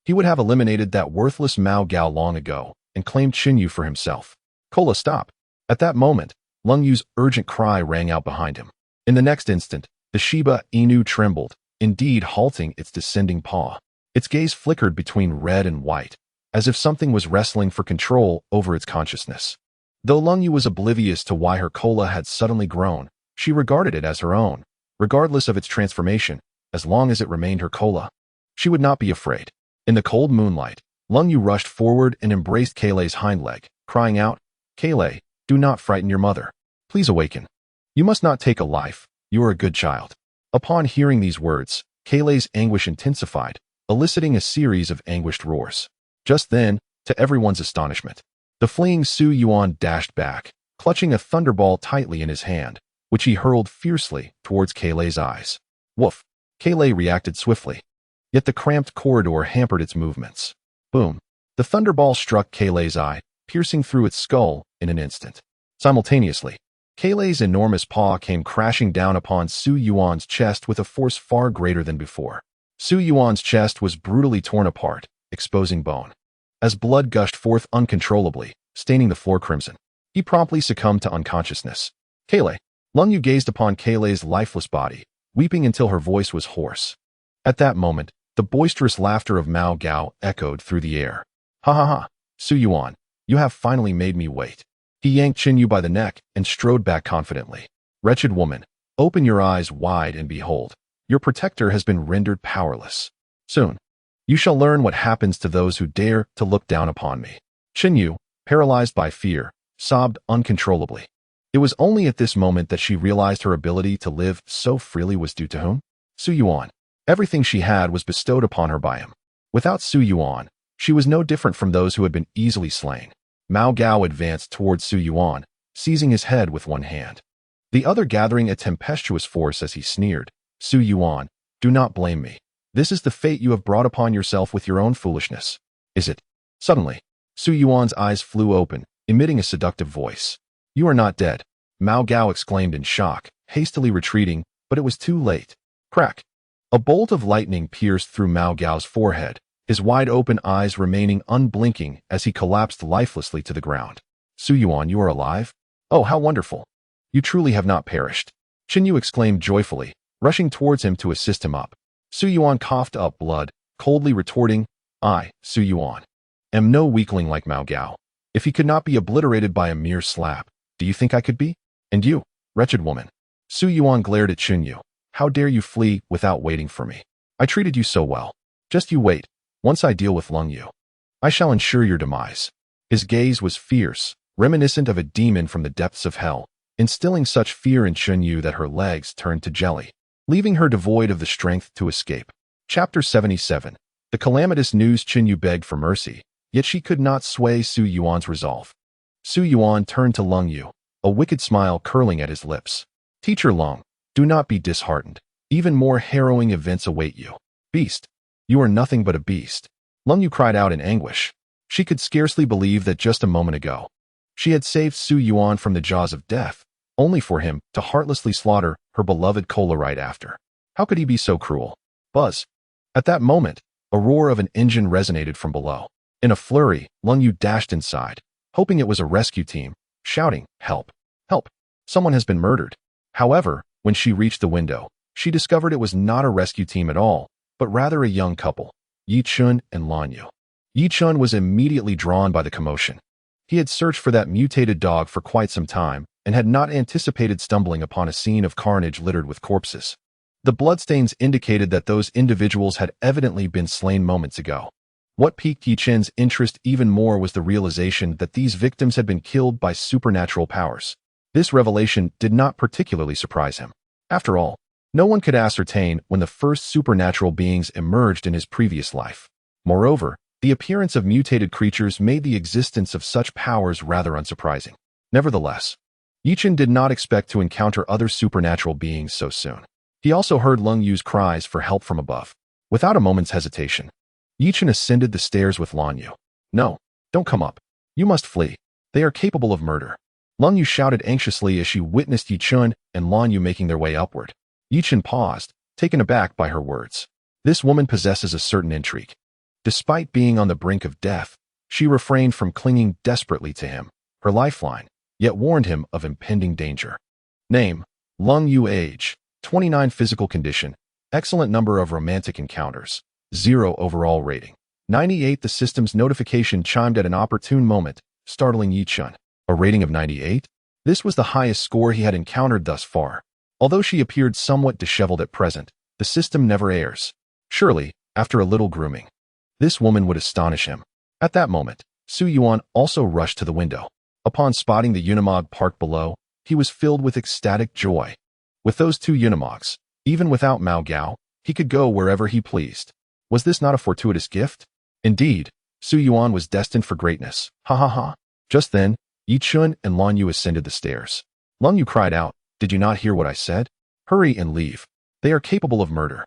he would have eliminated that worthless Mao Gao long ago and claimed Yu for himself. "Cola, stop!" At that moment, Lung Yu's urgent cry rang out behind him. In the next instant, the Shiba Inu trembled, indeed halting its descending paw. Its gaze flickered between red and white, as if something was wrestling for control over its consciousness. Though Lung Yu was oblivious to why her cola had suddenly grown, she regarded it as her own, regardless of its transformation. As long as it remained her cola, she would not be afraid. In the cold moonlight, Lung Yu rushed forward and embraced Kayleigh's hind leg, crying out, "Kayleigh, do not frighten your mother. Please awaken. You must not take a life. You are a good child." Upon hearing these words, Kayleigh's anguish intensified, eliciting a series of anguished roars. Just then, to everyone's astonishment, the fleeing Su Yuan dashed back, clutching a thunderball tightly in his hand, which he hurled fiercely towards Kayleigh's eyes. Woof! Kayleigh reacted swiftly, yet the cramped corridor hampered its movements. Boom! The thunderball struck Kayleigh's eye, piercing through its skull in an instant. Simultaneously, Kayleigh's enormous paw came crashing down upon Su Yuan's chest with a force far greater than before. Su Yuan's chest was brutally torn apart, exposing bone. As blood gushed forth uncontrollably, staining the floor crimson, he promptly succumbed to unconsciousness. "Kayleigh!" Lung Yu gazed upon Kayleigh's lifeless body, weeping until her voice was hoarse. At that moment, the boisterous laughter of Mao Gao echoed through the air. "Ha ha ha! Su Yuan, you have finally made me wait." He yanked Yu by the neck and strode back confidently. "Wretched woman, open your eyes wide and behold, your protector has been rendered powerless. Soon, you shall learn what happens to those who dare to look down upon me." Yu, paralyzed by fear, sobbed uncontrollably. It was only at this moment that she realized her ability to live so freely was due to whom? Su Yuan. Everything she had was bestowed upon her by him. Without Su Yuan, she was no different from those who had been easily slain. Mao Gao advanced towards Su Yuan, seizing his head with one hand, the other gathering a tempestuous force as he sneered, "Su Yuan, do not blame me. This is the fate you have brought upon yourself with your own foolishness. Is it?" Suddenly, Su Yuan's eyes flew open, emitting a seductive voice. "You are not dead," Mao Gao exclaimed in shock, hastily retreating, but it was too late. Crack! A bolt of lightning pierced through Mao Gao's forehead, his wide-open eyes remaining unblinking as he collapsed lifelessly to the ground. "Su Yuan, you are alive? Oh, how wonderful! You truly have not perished." Yu exclaimed joyfully, rushing towards him to assist him up. Su Yuan coughed up blood, coldly retorting, "I, Su Yuan, am no weakling like Mao Gao. If he could not be obliterated by a mere slap, do you think I could be? And you, wretched woman?" Su Yuan glared at Yu. How dare you flee without waiting for me? I treated you so well. Just you wait. Once I deal with Lung Yu, I shall ensure your demise. His gaze was fierce, reminiscent of a demon from the depths of hell, instilling such fear in Chun Yu that her legs turned to jelly, leaving her devoid of the strength to escape. Chapter 77. The calamitous news. Chun Yu begged for mercy, yet she could not sway Su Yuan's resolve. Su Yuan turned to Lung Yu, a wicked smile curling at his lips. Teacher Lung, do not be disheartened. Even more harrowing events await you. Beast, you are nothing but a beast. Lung Yu cried out in anguish. She could scarcely believe that just a moment ago, she had saved Su Yuan from the jaws of death, only for him to heartlessly slaughter her beloved Kola right after. How could he be so cruel? Buzz. At that moment, a roar of an engine resonated from below. In a flurry, Lung Yu dashed inside, hoping it was a rescue team, shouting, "Help! Help! Someone has been murdered." However, when she reached the window, she discovered it was not a rescue team at all, but rather a young couple, Yi Chun and Lan Yu. Yi Chun was immediately drawn by the commotion. He had searched for that mutated dog for quite some time and had not anticipated stumbling upon a scene of carnage littered with corpses. The bloodstains indicated that those individuals had evidently been slain moments ago. What piqued Yi Chun's interest even more was the realization that these victims had been killed by supernatural powers. This revelation did not particularly surprise him. After all, no one could ascertain when the first supernatural beings emerged in his previous life. Moreover, the appearance of mutated creatures made the existence of such powers rather unsurprising. Nevertheless, Yi Chun did not expect to encounter other supernatural beings so soon. He also heard Lung Yu's cries for help from above. Without a moment's hesitation, Yi Chun ascended the stairs with Lan Yu. "No, don't come up. You must flee. They are capable of murder." Lung Yu shouted anxiously as she witnessed Yi Chun and Lan Yu making their way upward. Yi Chun paused, taken aback by her words. This woman possesses a certain intrigue. Despite being on the brink of death, she refrained from clinging desperately to him, her lifeline, yet warned him of impending danger. Name: Lung Yu. Age: 29. Physical condition: excellent number of romantic encounters. 0 overall rating. 98. The system's notification chimed at an opportune moment, startling Yi Chun. A rating of 98? This was the highest score he had encountered thus far. Although she appeared somewhat disheveled at present, the system never errs. Surely, after a little grooming, this woman would astonish him. At that moment, Su Yuan also rushed to the window. Upon spotting the Unimog parked below, he was filled with ecstatic joy. With those two Unimogs, even without Mao Gao, he could go wherever he pleased. Was this not a fortuitous gift? Indeed, Su Yuan was destined for greatness. Ha ha ha. Just then, Yi Chun and Lan Yu ascended the stairs. Lung Yu cried out, "Did you not hear what I said? Hurry and leave. They are capable of murder."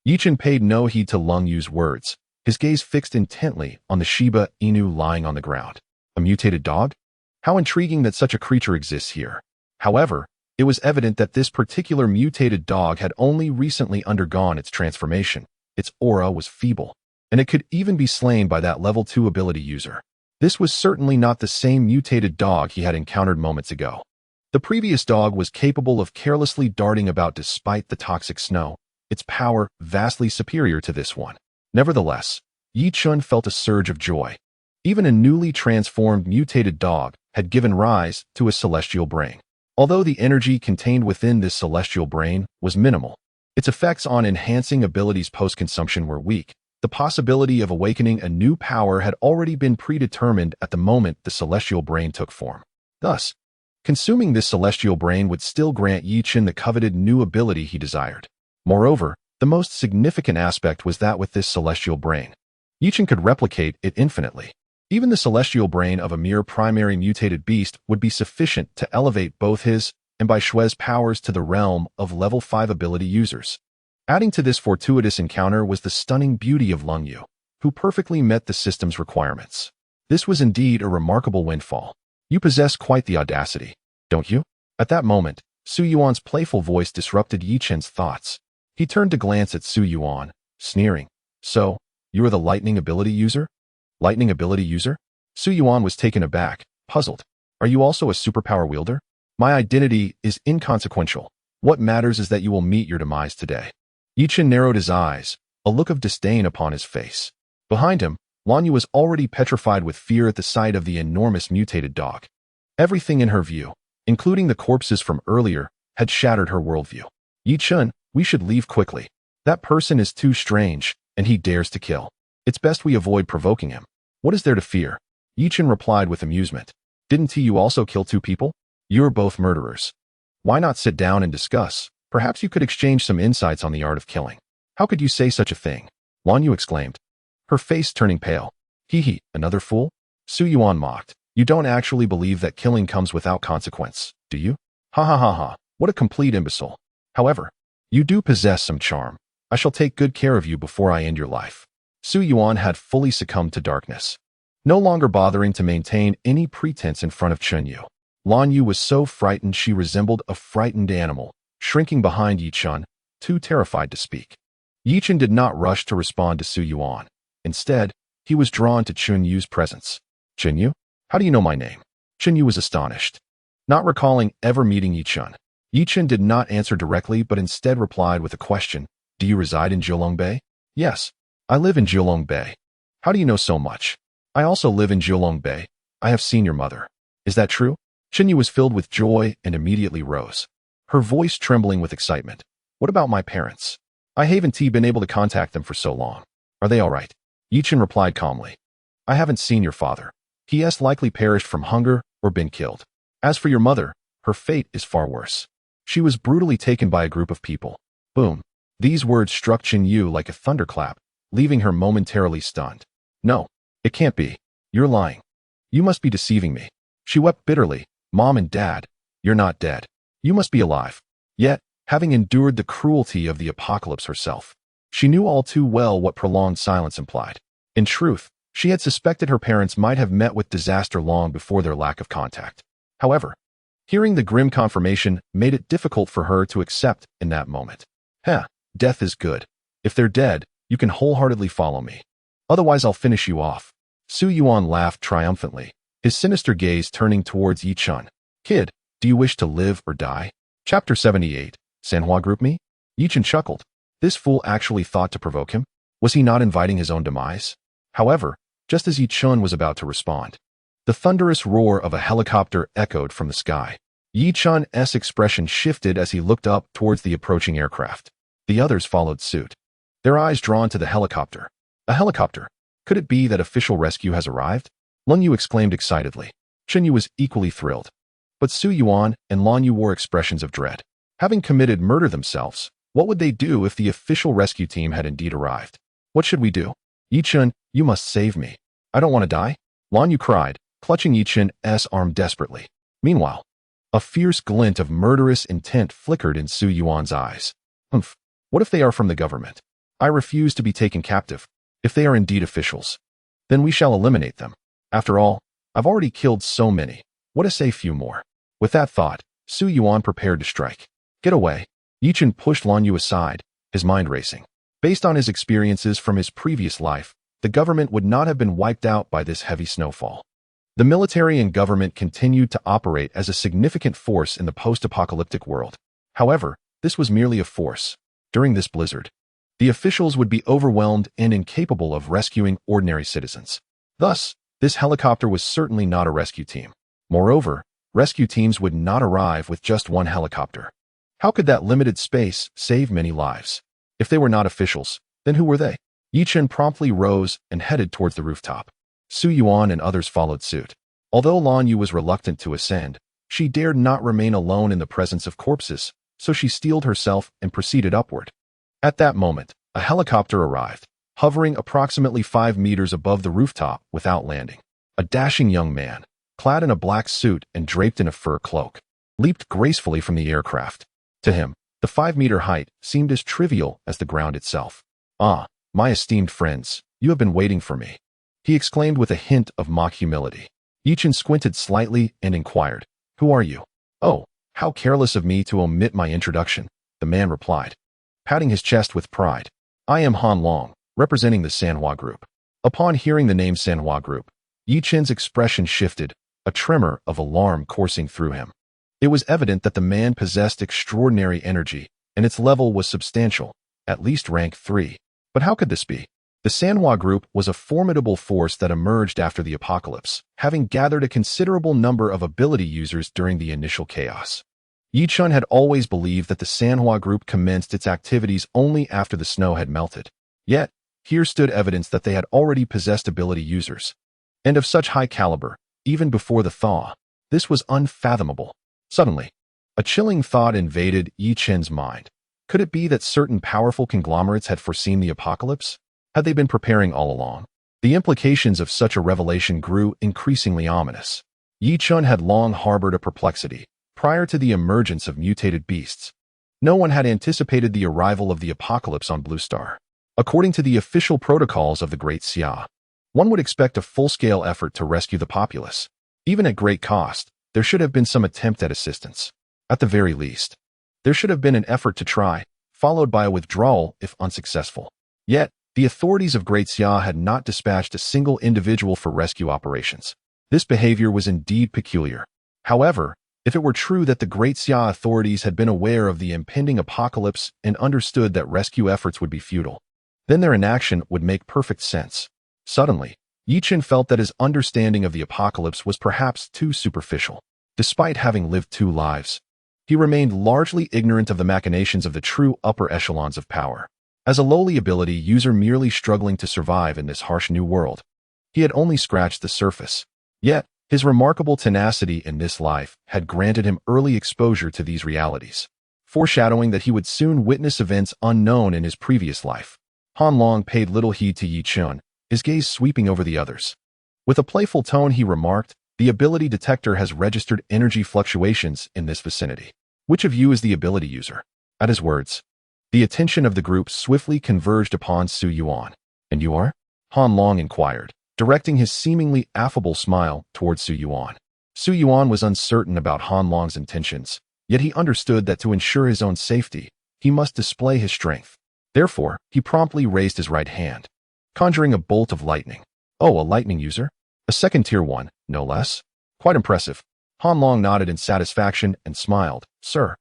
Yi Chun paid no heed to Lung Yu's words, his gaze fixed intently on the Shiba Inu lying on the ground. A mutated dog? How intriguing that such a creature exists here. However, it was evident that this particular mutated dog had only recently undergone its transformation. Its aura was feeble, and it could even be slain by that level 2 ability user. This was certainly not the same mutated dog he had encountered moments ago. The previous dog was capable of carelessly darting about despite the toxic snow, its power vastly superior to this one. Nevertheless, Yi Chun felt a surge of joy. Even a newly transformed mutated dog had given rise to a celestial brain. Although the energy contained within this celestial brain was minimal, its effects on enhancing abilities post-consumption were weak. The possibility of awakening a new power had already been predetermined at the moment the celestial brain took form. Thus, consuming this celestial brain would still grant Yi Chun the coveted new ability he desired. Moreover, the most significant aspect was that with this celestial brain, Yi Chun could replicate it infinitely. Even the celestial brain of a mere primary mutated beast would be sufficient to elevate both his and Bai Shui's powers to the realm of level 5 ability users. Adding to this fortuitous encounter was the stunning beauty of Lung Yu, who perfectly met the system's requirements. This was indeed a remarkable windfall. You possess quite the audacity, don't you? At that moment, Su Yuan's playful voice disrupted Yi Chun's thoughts. He turned to glance at Su Yuan, sneering. "So, you are the lightning ability user?" "Lightning ability user?" Su Yuan was taken aback, puzzled. "Are you also a superpower wielder?" "My identity is inconsequential. What matters is that you will meet your demise today." Yi Chun narrowed his eyes, a look of disdain upon his face. Behind him, Lan Yu was already petrified with fear at the sight of the enormous mutated dog. Everything in her view, including the corpses from earlier, had shattered her worldview. Yi Chun, We should leave quickly. That person is too strange, and he dares to kill. It's best we avoid provoking him. What is there to fear? Yichen replied with amusement. Didn't you also kill 2 people? You're both murderers. Why not sit down and discuss? Perhaps you could exchange some insights on the art of killing. How could you say such a thing? Lan Yu exclaimed, her face turning pale. Hee, another fool? Su Yuan mocked. You don't actually believe that killing comes without consequence, do you? Ha ha ha ha, what a complete imbecile. However, you do possess some charm. I shall take good care of you before I end your life. Su Yuan had fully succumbed to darkness, no longer bothering to maintain any pretense in front of Chen Yu. Lan Yu was so frightened she resembled a frightened animal, shrinking behind Yi Chun, too terrified to speak. Yi Chun did not rush to respond to Su Yuan. Instead, he was drawn to Chen Yu's presence. Chen Yu? How do you know my name? Chen Yu was astonished, not recalling ever meeting Yi Chun. Yi Chun did not answer directly but instead replied with a question. Do you reside in Jiulong Bay? Yes, I live in Jiulong Bay. How do you know so much? I also live in Jiulong Bay. I have seen your mother. Is that true? Chen Yu was filled with joy and immediately rose, her voice trembling with excitement. What about my parents? I haven't been able to contact them for so long. Are they all right? Yi Chun replied calmly. I haven't seen your father. He has likely perished from hunger or been killed. As for your mother, her fate is far worse. She was brutally taken by a group of people. Boom. These words struck Chen Yu like a thunderclap, leaving her momentarily stunned. No, it can't be. You're lying. You must be deceiving me. She wept bitterly. Mom and Dad, you're not dead. You must be alive. Yet, having endured the cruelty of the apocalypse herself, she knew all too well what prolonged silence implied. In truth, she had suspected her parents might have met with disaster long before their lack of contact. However, hearing the grim confirmation made it difficult for her to accept in that moment. Death is good. If they're dead, you can wholeheartedly follow me. Otherwise I'll finish you off. Su Yuan laughed triumphantly, his sinister gaze turning towards Yi Chun. Kid, do you wish to live or die? Chapter 78. Sanhua Group Me? Yi Chun chuckled. This fool actually thought to provoke him? Was he not inviting his own demise? However, just as Yi Chun was about to respond, the thunderous roar of a helicopter echoed from the sky. Yi Chun's expression shifted as he looked up towards the approaching aircraft. The others followed suit, their eyes drawn to the helicopter. A helicopter? Could it be that official rescue has arrived? Lan Yu exclaimed excitedly. Chen Yu was equally thrilled. But Su Yuan and Lan Yu wore expressions of dread. Having committed murder themselves, what would they do if the official rescue team had indeed arrived? What should we do? Yi Chun, you must save me. I don't want to die. Lan Yu cried, clutching Yi Chun's arm desperately. Meanwhile, a fierce glint of murderous intent flickered in Su Yuan's eyes. What if they are from the government? I refuse to be taken captive. If they are indeed officials, then we shall eliminate them. After all, I've already killed so many. What to say few more? With that thought, Su Yuan prepared to strike. Get away. Yi Chun pushed Lan Yu aside, his mind racing. Based on his experiences from his previous life, the government would not have been wiped out by this heavy snowfall. The military and government continued to operate as a significant force in the post-apocalyptic world. However, this was merely a force. During this blizzard, the officials would be overwhelmed and incapable of rescuing ordinary citizens. Thus, this helicopter was certainly not a rescue team. Moreover, rescue teams would not arrive with just one helicopter. How could that limited space save many lives? If they were not officials, then who were they? Yi Chun promptly rose and headed towards the rooftop. Su Yuan and others followed suit. Although Lan Yu was reluctant to ascend, she dared not remain alone in the presence of corpses, so she steeled herself and proceeded upward. At that moment, a helicopter arrived, hovering approximately 5 meters above the rooftop without landing. A dashing young man, clad in a black suit and draped in a fur cloak, leaped gracefully from the aircraft. To him, the 5-meter height seemed as trivial as the ground itself. Ah, my esteemed friends, you have been waiting for me, he exclaimed with a hint of mock humility. Yi Chun squinted slightly and inquired, who are you? Oh, how careless of me to omit my introduction, the man replied, patting his chest with pride. I am Han Long, representing the Sanhua Group. Upon hearing the name Sanhua Group, Yi Chun's expression shifted, a tremor of alarm coursing through him. It was evident that the man possessed extraordinary energy, and its level was substantial, at least rank 3. But how could this be? The Sanhua Group was a formidable force that emerged after the apocalypse, having gathered a considerable number of ability users during the initial chaos. Yi Chun had always believed that the Sanoa group commenced its activities only after the snow had melted. Yet, here stood evidence that they had already possessed ability users, and of such high caliber, even before the thaw. This was unfathomable. Suddenly, a chilling thought invaded Yi Chun's mind. Could it be that certain powerful conglomerates had foreseen the apocalypse? Had they been preparing all along? The implications of such a revelation grew increasingly ominous. Yi Chun had long harbored a perplexity. Prior to the emergence of mutated beasts, no one had anticipated the arrival of the apocalypse on Blue Star. According to the official protocols of the Great Xia, one would expect a full-scale effort to rescue the populace. Even at great cost, there should have been some attempt at assistance. At the very least, there should have been an effort to try, followed by a withdrawal if unsuccessful. Yet, the authorities of Great Xia had not dispatched a single individual for rescue operations. This behavior was indeed peculiar. However, if it were true that the Great Xia authorities had been aware of the impending apocalypse and understood that rescue efforts would be futile, then their inaction would make perfect sense. Suddenly, Yi Chun felt that his understanding of the apocalypse was perhaps too superficial. Despite having lived 2 lives, he remained largely ignorant of the machinations of the true upper echelons of power. As a lowly ability user merely struggling to survive in this harsh new world, he had only scratched the surface. Yet, his remarkable tenacity in this life had granted him early exposure to these realities, foreshadowing that he would soon witness events unknown in his previous life. Han Long paid little heed to Yi Chun, his gaze sweeping over the others. With a playful tone he remarked, "The ability detector has registered energy fluctuations in this vicinity. Which of you is the ability user?" At his words, the attention of the group swiftly converged upon Su Yuan. "And you are?" Han Long inquired, directing his seemingly affable smile towards Su Yuan. Su Yuan was uncertain about Han Long's intentions, yet he understood that to ensure his own safety, he must display his strength. Therefore, he promptly raised his right hand, conjuring a bolt of lightning. "Oh, a lightning user? A second tier one, no less? Quite impressive." Han Long nodded in satisfaction and smiled. "Sir,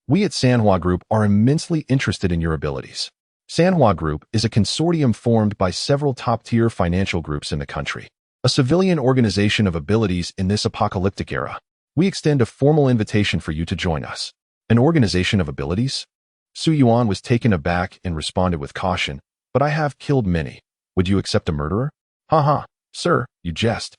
we at Sanhua Group are immensely interested in your abilities." Sanhua Group is a consortium formed by several top-tier financial groups in the country, a civilian organization of abilities in this apocalyptic era. We extend a formal invitation for you to join us. An organization of abilities? Su Yuan was taken aback and responded with caution, "But I have killed many. Would you accept a murderer?" "Ha ha, sir, you jest."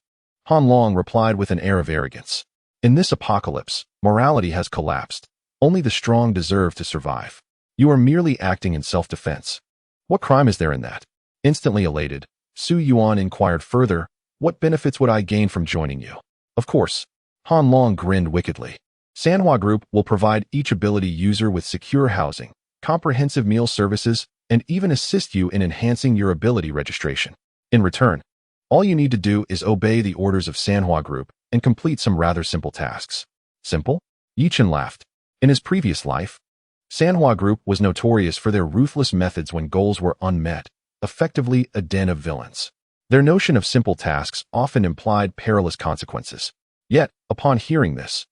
Han Long replied with an air of arrogance. "In this apocalypse, morality has collapsed. Only the strong deserve to survive. You are merely acting in self-defense. What crime is there in that?" Instantly elated, Su Yuan inquired further, "What benefits would I gain from joining you?" "Of course." Han Long grinned wickedly. Sanhua Group will provide each ability user with secure housing, comprehensive meal services, and even assist you in enhancing your ability registration. In return, all you need to do is obey the orders of Sanhua Group and complete some rather simple tasks. Simple? Yi Chun laughed. In his previous life, Sanhua Group was notorious for their ruthless methods when goals were unmet, effectively a den of villains. Their notion of simple tasks often implied perilous consequences. Yet, upon hearing this,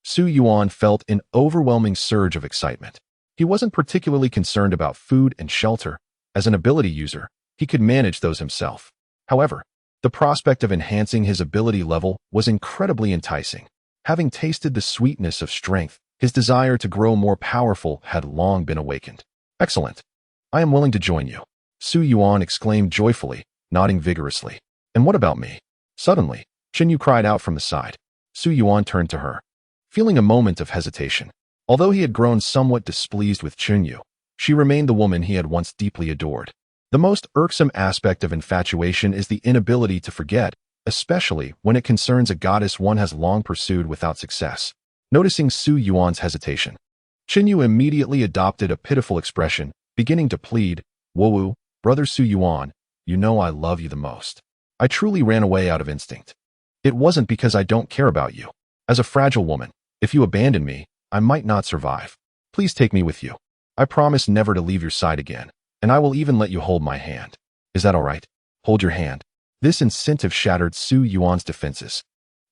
Su Yuan felt an overwhelming surge of excitement. He wasn't particularly concerned about food and shelter. As an ability user, he could manage those himself. However, the prospect of enhancing his ability level was incredibly enticing. Having tasted the sweetness of strength, his desire to grow more powerful had long been awakened. "Excellent. I am willing to join you," Su Yuan exclaimed joyfully, nodding vigorously. "And what about me?" Suddenly, Chinyu cried out from the side. Su Yuan turned to her, feeling a moment of hesitation. Although he had grown somewhat displeased with Chinyu, she remained the woman he had once deeply adored. The most irksome aspect of infatuation is the inability to forget, especially when it concerns a goddess one has long pursued without success. Noticing Su Yuan's hesitation, Chinyu immediately adopted a pitiful expression, beginning to plead, "Wowu, brother Su Yuan, you know I love you the most. I truly ran away out of instinct. It wasn't because I don't care about you. As a fragile woman, if you abandon me, I might not survive. Please take me with you. I promise never to leave your side again, and I will even let you hold my hand. Is that all right? Hold your hand." This incentive shattered Su Yuan's defenses.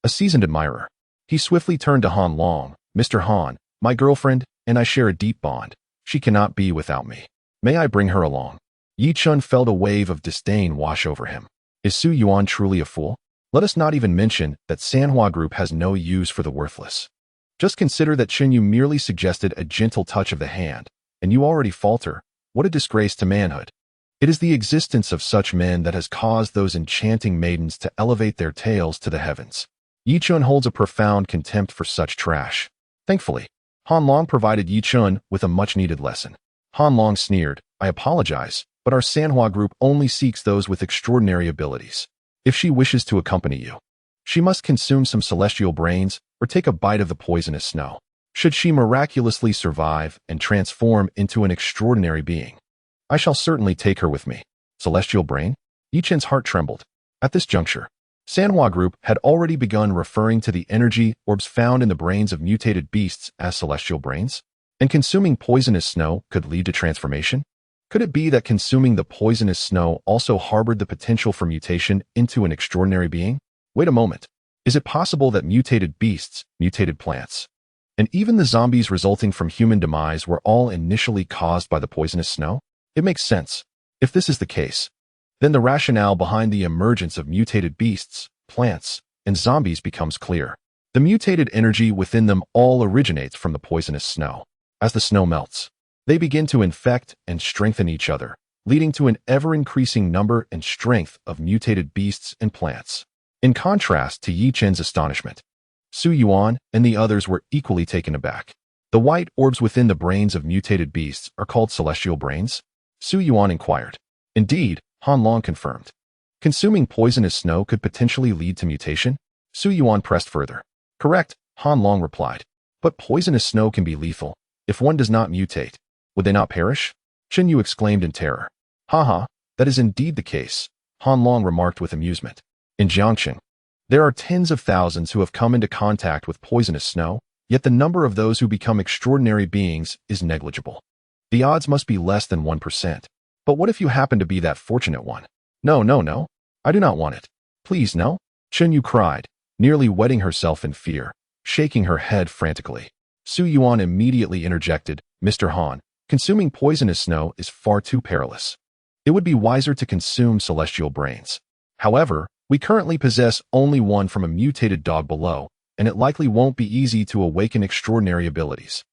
A seasoned admirer, he swiftly turned to Han Long. "Mr. Han, my girlfriend and I share a deep bond. She cannot be without me. May I bring her along?" Yi Chun felt a wave of disdain wash over him. Is Su Yuan truly a fool? Let us not even mention that Sanhua Group has no use for the worthless. Just consider that Chen Yu merely suggested a gentle touch of the hand, and you already falter. What a disgrace to manhood. It is the existence of such men that has caused those enchanting maidens to elevate their tails to the heavens. Yi Chun holds a profound contempt for such trash. Thankfully, Han Long provided Yi Chun with a much-needed lesson. Han Long sneered, "I apologize, but our Sanhua group only seeks those with extraordinary abilities. If she wishes to accompany you, she must consume some celestial brains or take a bite of the poisonous snow. Should she miraculously survive and transform into an extraordinary being, I shall certainly take her with me." Celestial brain? Yi Chun's heart trembled. At this juncture, Sanhua group had already begun referring to the energy orbs found in the brains of mutated beasts as celestial brains, and consuming poisonous snow could lead to transformation. Could it be that consuming the poisonous snow also harbored the potential for mutation into an extraordinary being? Wait a moment. Is it possible that mutated beasts, mutated plants, and even the zombies resulting from human demise were all initially caused by the poisonous snow? It makes sense. If this is the case, then the rationale behind the emergence of mutated beasts, plants, and zombies becomes clear. The mutated energy within them all originates from the poisonous snow. As the snow melts, they begin to infect and strengthen each other, leading to an ever-increasing number and strength of mutated beasts and plants. In contrast to Yi Chen's astonishment, Su Yuan and the others were equally taken aback. The white orbs within the brains of mutated beasts are called celestial brains? Su Yuan inquired. Indeed, Han Long confirmed. Consuming poisonous snow could potentially lead to mutation? Su Yuan pressed further. Correct, Han Long replied. But poisonous snow can be lethal. If one does not mutate, would they not perish? Chen Yu exclaimed in terror. Haha, that is indeed the case, Han Long remarked with amusement. In Jiangqing, there are tens of thousands who have come into contact with poisonous snow, yet the number of those who become extraordinary beings is negligible. The odds must be less than 1%. But what if you happen to be that fortunate one? No. I do not want it. Please, no. Chen Yu cried, nearly wetting herself in fear, shaking her head frantically. Su Yuan immediately interjected, Mr. Han, consuming poisonous snow is far too perilous. It would be wiser to consume celestial brains. However, we currently possess only one from a mutated dog below, and it likely won't be easy to awaken extraordinary abilities.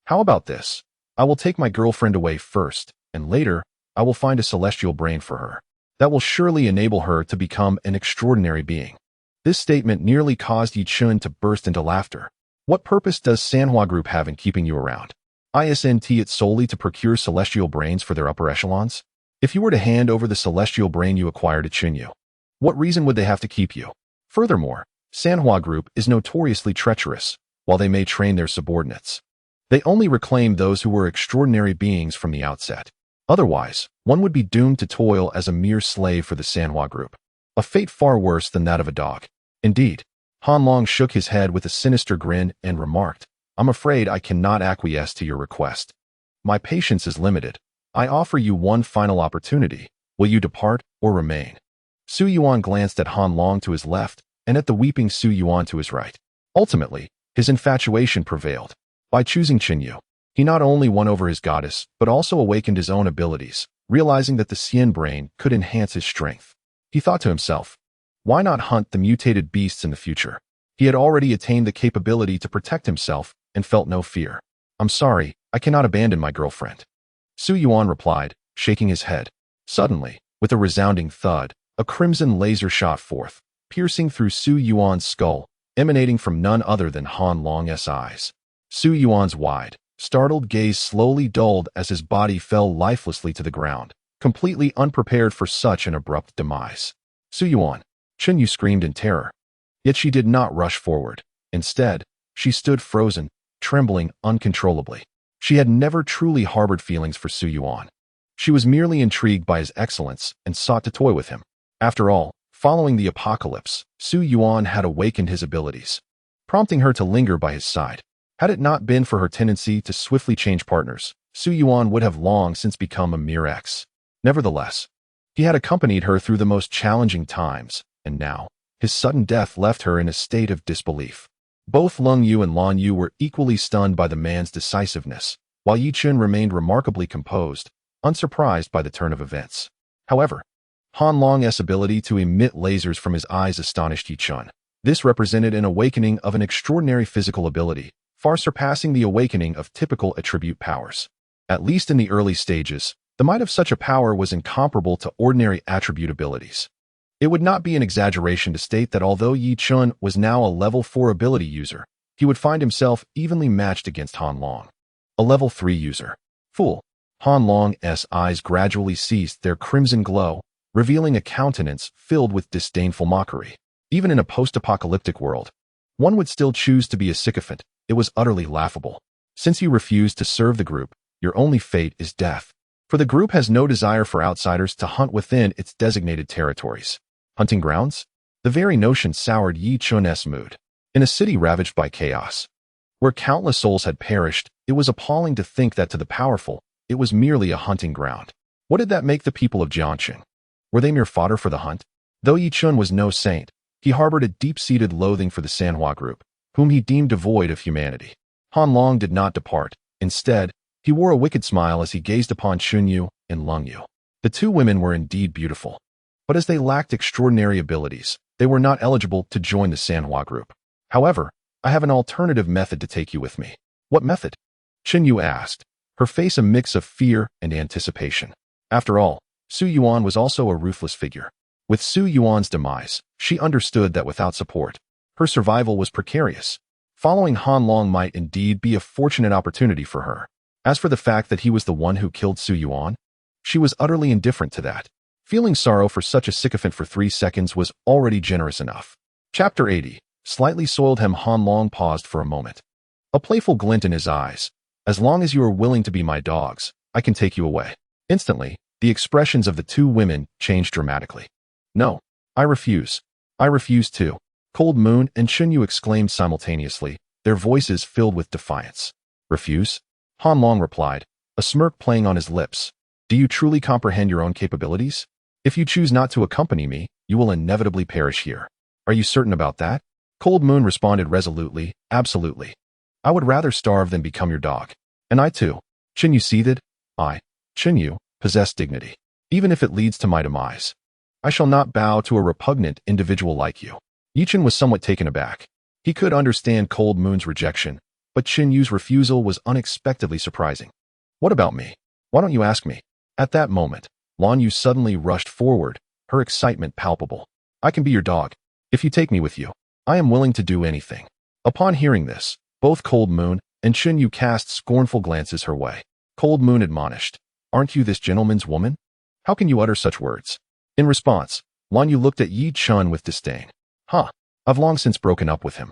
How about this? I will take my girlfriend away first, and later, I will find a celestial brain for her. That will surely enable her to become an extraordinary being. This statement nearly caused Yi Chun to burst into laughter. What purpose does Sanhua Group have in keeping you around? Isn't it solely to procure celestial brains for their upper echelons? If you were to hand over the celestial brain you acquired to Chen Yu, what reason would they have to keep you? Furthermore, Sanhua Group is notoriously treacherous, while they may train their subordinates. They only reclaim those who were extraordinary beings from the outset. Otherwise, one would be doomed to toil as a mere slave for the Sanhua Group. A fate far worse than that of a dog. Indeed, Han Long shook his head with a sinister grin and remarked, I'm afraid I cannot acquiesce to your request. My patience is limited. I offer you one final opportunity. Will you depart or remain? Su Yuan glanced at Han Long to his left and at the weeping Su Yuan to his right. Ultimately, his infatuation prevailed. By choosing Chen Yu, he not only won over his goddess, but also awakened his own abilities, realizing that the Xian brain could enhance his strength. He thought to himself, why not hunt the mutated beasts in the future? He had already attained the capability to protect himself and felt no fear. I'm sorry, I cannot abandon my girlfriend. Su Yuan replied, shaking his head. Suddenly, with a resounding thud, a crimson laser shot forth, piercing through Su Yuan's skull, emanating from none other than Han Long's eyes. Su Yuan's wide, startled gaze slowly dulled as his body fell lifelessly to the ground, completely unprepared for such an abrupt demise. Su Yuan, Chen Yu screamed in terror. Yet she did not rush forward. Instead, she stood frozen, trembling uncontrollably. She had never truly harbored feelings for Su Yuan. She was merely intrigued by his excellence and sought to toy with him. After all, following the apocalypse, Su Yuan had awakened his abilities, prompting her to linger by his side. Had it not been for her tendency to swiftly change partners, Su Yuan would have long since become a mere ex. Nevertheless, he had accompanied her through the most challenging times, and now, his sudden death left her in a state of disbelief. Both Lung Yu and Lan Yu were equally stunned by the man's decisiveness, while Yi Chun remained remarkably composed, unsurprised by the turn of events. However, Han Long's ability to emit lasers from his eyes astonished Yi Chun. This represented an awakening of an extraordinary physical ability, far surpassing the awakening of typical attribute powers. At least in the early stages, the might of such a power was incomparable to ordinary attribute abilities. It would not be an exaggeration to state that although Yi Chun was now a level 4 ability user, he would find himself evenly matched against Han Long, a level 3 user. Fool. Han Long's eyes gradually ceased their crimson glow, revealing a countenance filled with disdainful mockery. Even in a post-apocalyptic world, one would still choose to be a sycophant. It was utterly laughable. Since you refuse to serve the group, your only fate is death. For the group has no desire for outsiders to hunt within its designated territories. Hunting grounds? The very notion soured Yi Chun's mood. In a city ravaged by chaos, where countless souls had perished, it was appalling to think that to the powerful, it was merely a hunting ground. What did that make the people of Jiangqing? Were they mere fodder for the hunt? Though Yi Chun was no saint, he harbored a deep-seated loathing for the Sanoa group, whom he deemed devoid of humanity. Han Long did not depart. Instead, he wore a wicked smile as he gazed upon Chunyu and Lungyu. The two women were indeed beautiful, but as they lacked extraordinary abilities, they were not eligible to join the Sanoa group. However, I have an alternative method to take you with me. What method? Chunyu asked, her face a mix of fear and anticipation. After all, Su Yuan was also a ruthless figure. With Su Yuan's demise, she understood that without support, her survival was precarious. Following Han Long might indeed be a fortunate opportunity for her. As for the fact that he was the one who killed Su Yuan, she was utterly indifferent to that. Feeling sorrow for such a sycophant for 3 seconds was already generous enough. Chapter 80. Slightly soiled hem. Han Long paused for a moment, a playful glint in his eyes. As long as you are willing to be my dogs, I can take you away. Instantly, the expressions of the two women changed dramatically. No, I refuse. I refuse too. Cold Moon and Chunyu exclaimed simultaneously, their voices filled with defiance. Refuse? Han Long replied, a smirk playing on his lips. Do you truly comprehend your own capabilities? If you choose not to accompany me, you will inevitably perish here. Are you certain about that? Cold Moon responded resolutely, absolutely. I would rather starve than become your dog. And I too. Chunyu seethed. I, Chunyu, possess dignity. Even if it leads to my demise, I shall not bow to a repugnant individual like you. Yi Chun was somewhat taken aback. He could understand Cold Moon's rejection, but Chunyu's refusal was unexpectedly surprising. What about me? Why don't you ask me? At that moment, Lan Yu suddenly rushed forward, her excitement palpable. I can be your dog. If you take me with you, I am willing to do anything. Upon hearing this, both Cold Moon and Chunyu cast scornful glances her way. Cold Moon admonished, aren't you this gentleman's woman? How can you utter such words? In response, Lan Yu looked at Yi Chun with disdain. Huh, I've long since broken up with him.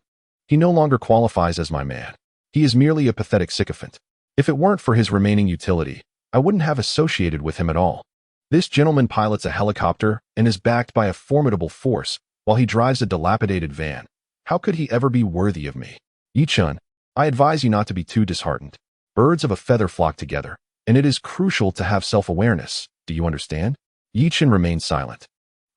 He no longer qualifies as my man. He is merely a pathetic sycophant. If it weren't for his remaining utility, I wouldn't have associated with him at all. This gentleman pilots a helicopter and is backed by a formidable force, while he drives a dilapidated van. How could he ever be worthy of me? Yi Chun, I advise you not to be too disheartened. Birds of a feather flock together, and it is crucial to have self-awareness. Do you understand? Yi Chun remained silent,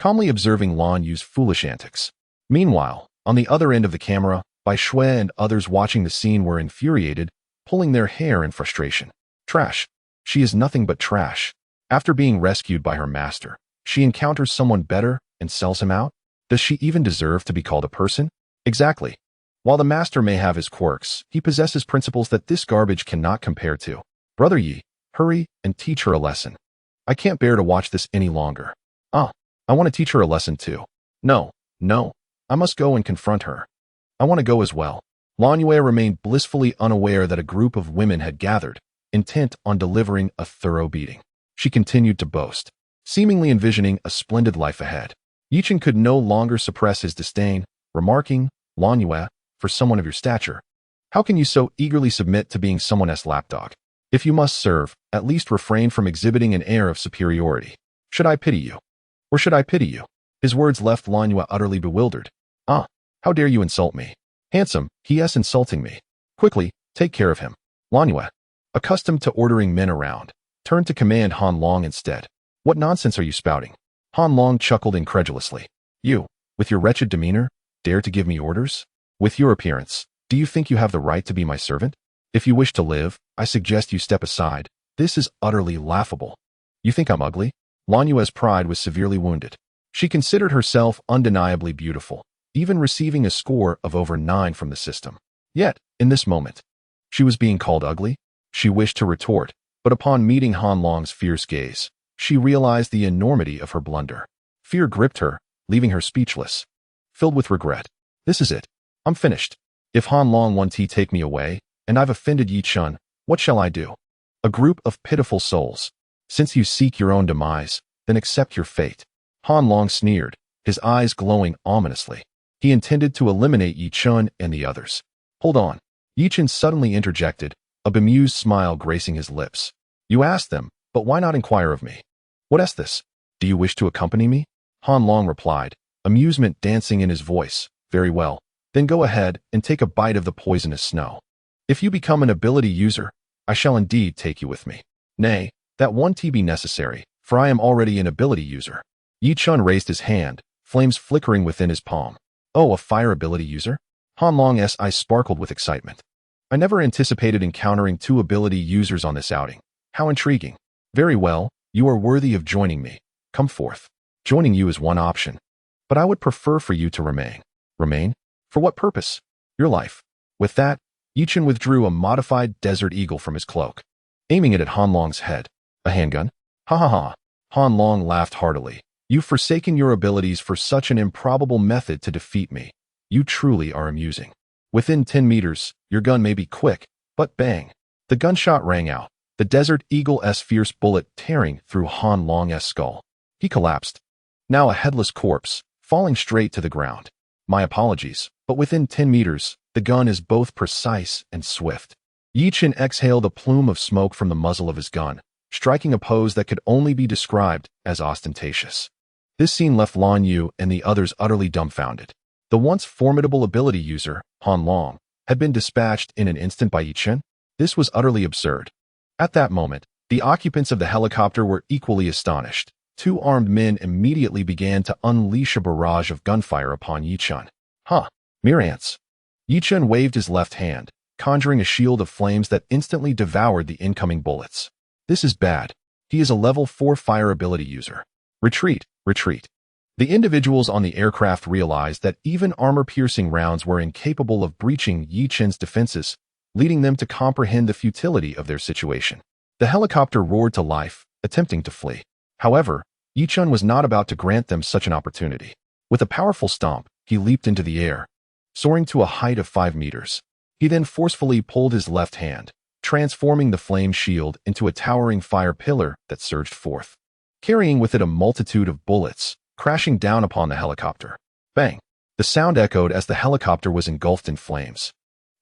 calmly observing Lan Yu's foolish antics. Meanwhile, on the other end of the camera, Bai Shui and others watching the scene were infuriated, pulling their hair in frustration. Trash. She is nothing but trash. After being rescued by her master, she encounters someone better and sells him out? Does she even deserve to be called a person? Exactly. While the master may have his quirks, he possesses principles that this garbage cannot compare to. Brother Yi, hurry and teach her a lesson. I can't bear to watch this any longer. I want to teach her a lesson too. No, I must go and confront her. I want to go as well. Lan Yue remained blissfully unaware that a group of women had gathered, intent on delivering a thorough beating. She continued to boast, seemingly envisioning a splendid life ahead. Yi Chun could no longer suppress his disdain, remarking, Lan Yue, for someone of your stature, how can you so eagerly submit to being someone else's lapdog? If you must serve, at least refrain from exhibiting an air of superiority. Should I pity you? Or should I pity you? His words left Lan Yue utterly bewildered. How dare you insult me? Handsome, he is insulting me. Quickly, take care of him. Lan Yue, accustomed to ordering men around, turned to command Han Long instead. What nonsense are you spouting? Han Long chuckled incredulously. You, with your wretched demeanor, dare to give me orders? With your appearance, do you think you have the right to be my servant? If you wish to live, I suggest you step aside. This is utterly laughable. You think I'm ugly? Lan Yue's pride was severely wounded. She considered herself undeniably beautiful, even receiving a score of over 9 from the system. Yet, In this moment, she was being called ugly. She wished to retort, but upon meeting Han Long's fierce gaze, she realized the enormity of her blunder. Fear gripped her, leaving her speechless, filled with regret. This is it. I'm finished. If Han Long won't take me away, and I've offended Yi Chun, what shall I do? A group of pitiful souls. Since you seek your own demise, then accept your fate. Han Long sneered, his eyes glowing ominously. He intended to eliminate Yi Chun and the others. Hold on. Yi Chun suddenly interjected, a bemused smile gracing his lips. You asked them, but why not inquire of me? What is this? Do you wish to accompany me? Han Long replied, amusement dancing in his voice. Very well. Then go ahead and take a bite of the poisonous snow. If you become an ability user, I shall indeed take you with me. Nay, that won't be necessary, for I am already an ability user. Yi Chun raised his hand, flames flickering within his palm. Oh, a fire ability user? Han Long's eyes sparkled with excitement. I never anticipated encountering 2 ability users on this outing. How intriguing. Very well, you are worthy of joining me. Come forth. Joining you is one option, but I would prefer for you to remain. Remain? For what purpose? Your life. With that, Yi Chun withdrew a modified Desert Eagle from his cloak, aiming it at Han Long's head. A handgun? Ha ha ha. Han Long laughed heartily. You've forsaken your abilities for such an improbable method to defeat me. You truly are amusing. Within 10 meters, your gun may be quick, but bang. The gunshot rang out, the Desert Eagle's fierce bullet tearing through Han Long's skull. He collapsed, now a headless corpse, falling straight to the ground. My apologies, but within 10 meters, the gun is both precise and swift. Yi Chun exhaled a plume of smoke from the muzzle of his gun, striking a pose that could only be described as ostentatious. This scene left Lan Yu and the others utterly dumbfounded. The once formidable ability user, Han Long, had been dispatched in an instant by Yi Chun? This was utterly absurd. At that moment, the occupants of the helicopter were equally astonished. 2 armed men immediately began to unleash a barrage of gunfire upon Yi Chun. Huh, mere ants. Yi Chun waved his left hand, conjuring a shield of flames that instantly devoured the incoming bullets. This is bad. He is a level 4 fire ability user. Retreat, retreat. The individuals on the aircraft realized that even armor-piercing rounds were incapable of breaching Yi Chun's defenses, leading them to comprehend the futility of their situation. The helicopter roared to life, attempting to flee. However, Yi Chun was not about to grant them such an opportunity. With a powerful stomp, he leaped into the air, soaring to a height of 5 meters. He then forcefully pulled his left hand, transforming the flame shield into a towering fire pillar that surged forth, carrying with it a multitude of bullets, crashing down upon the helicopter. Bang! The sound echoed as the helicopter was engulfed in flames,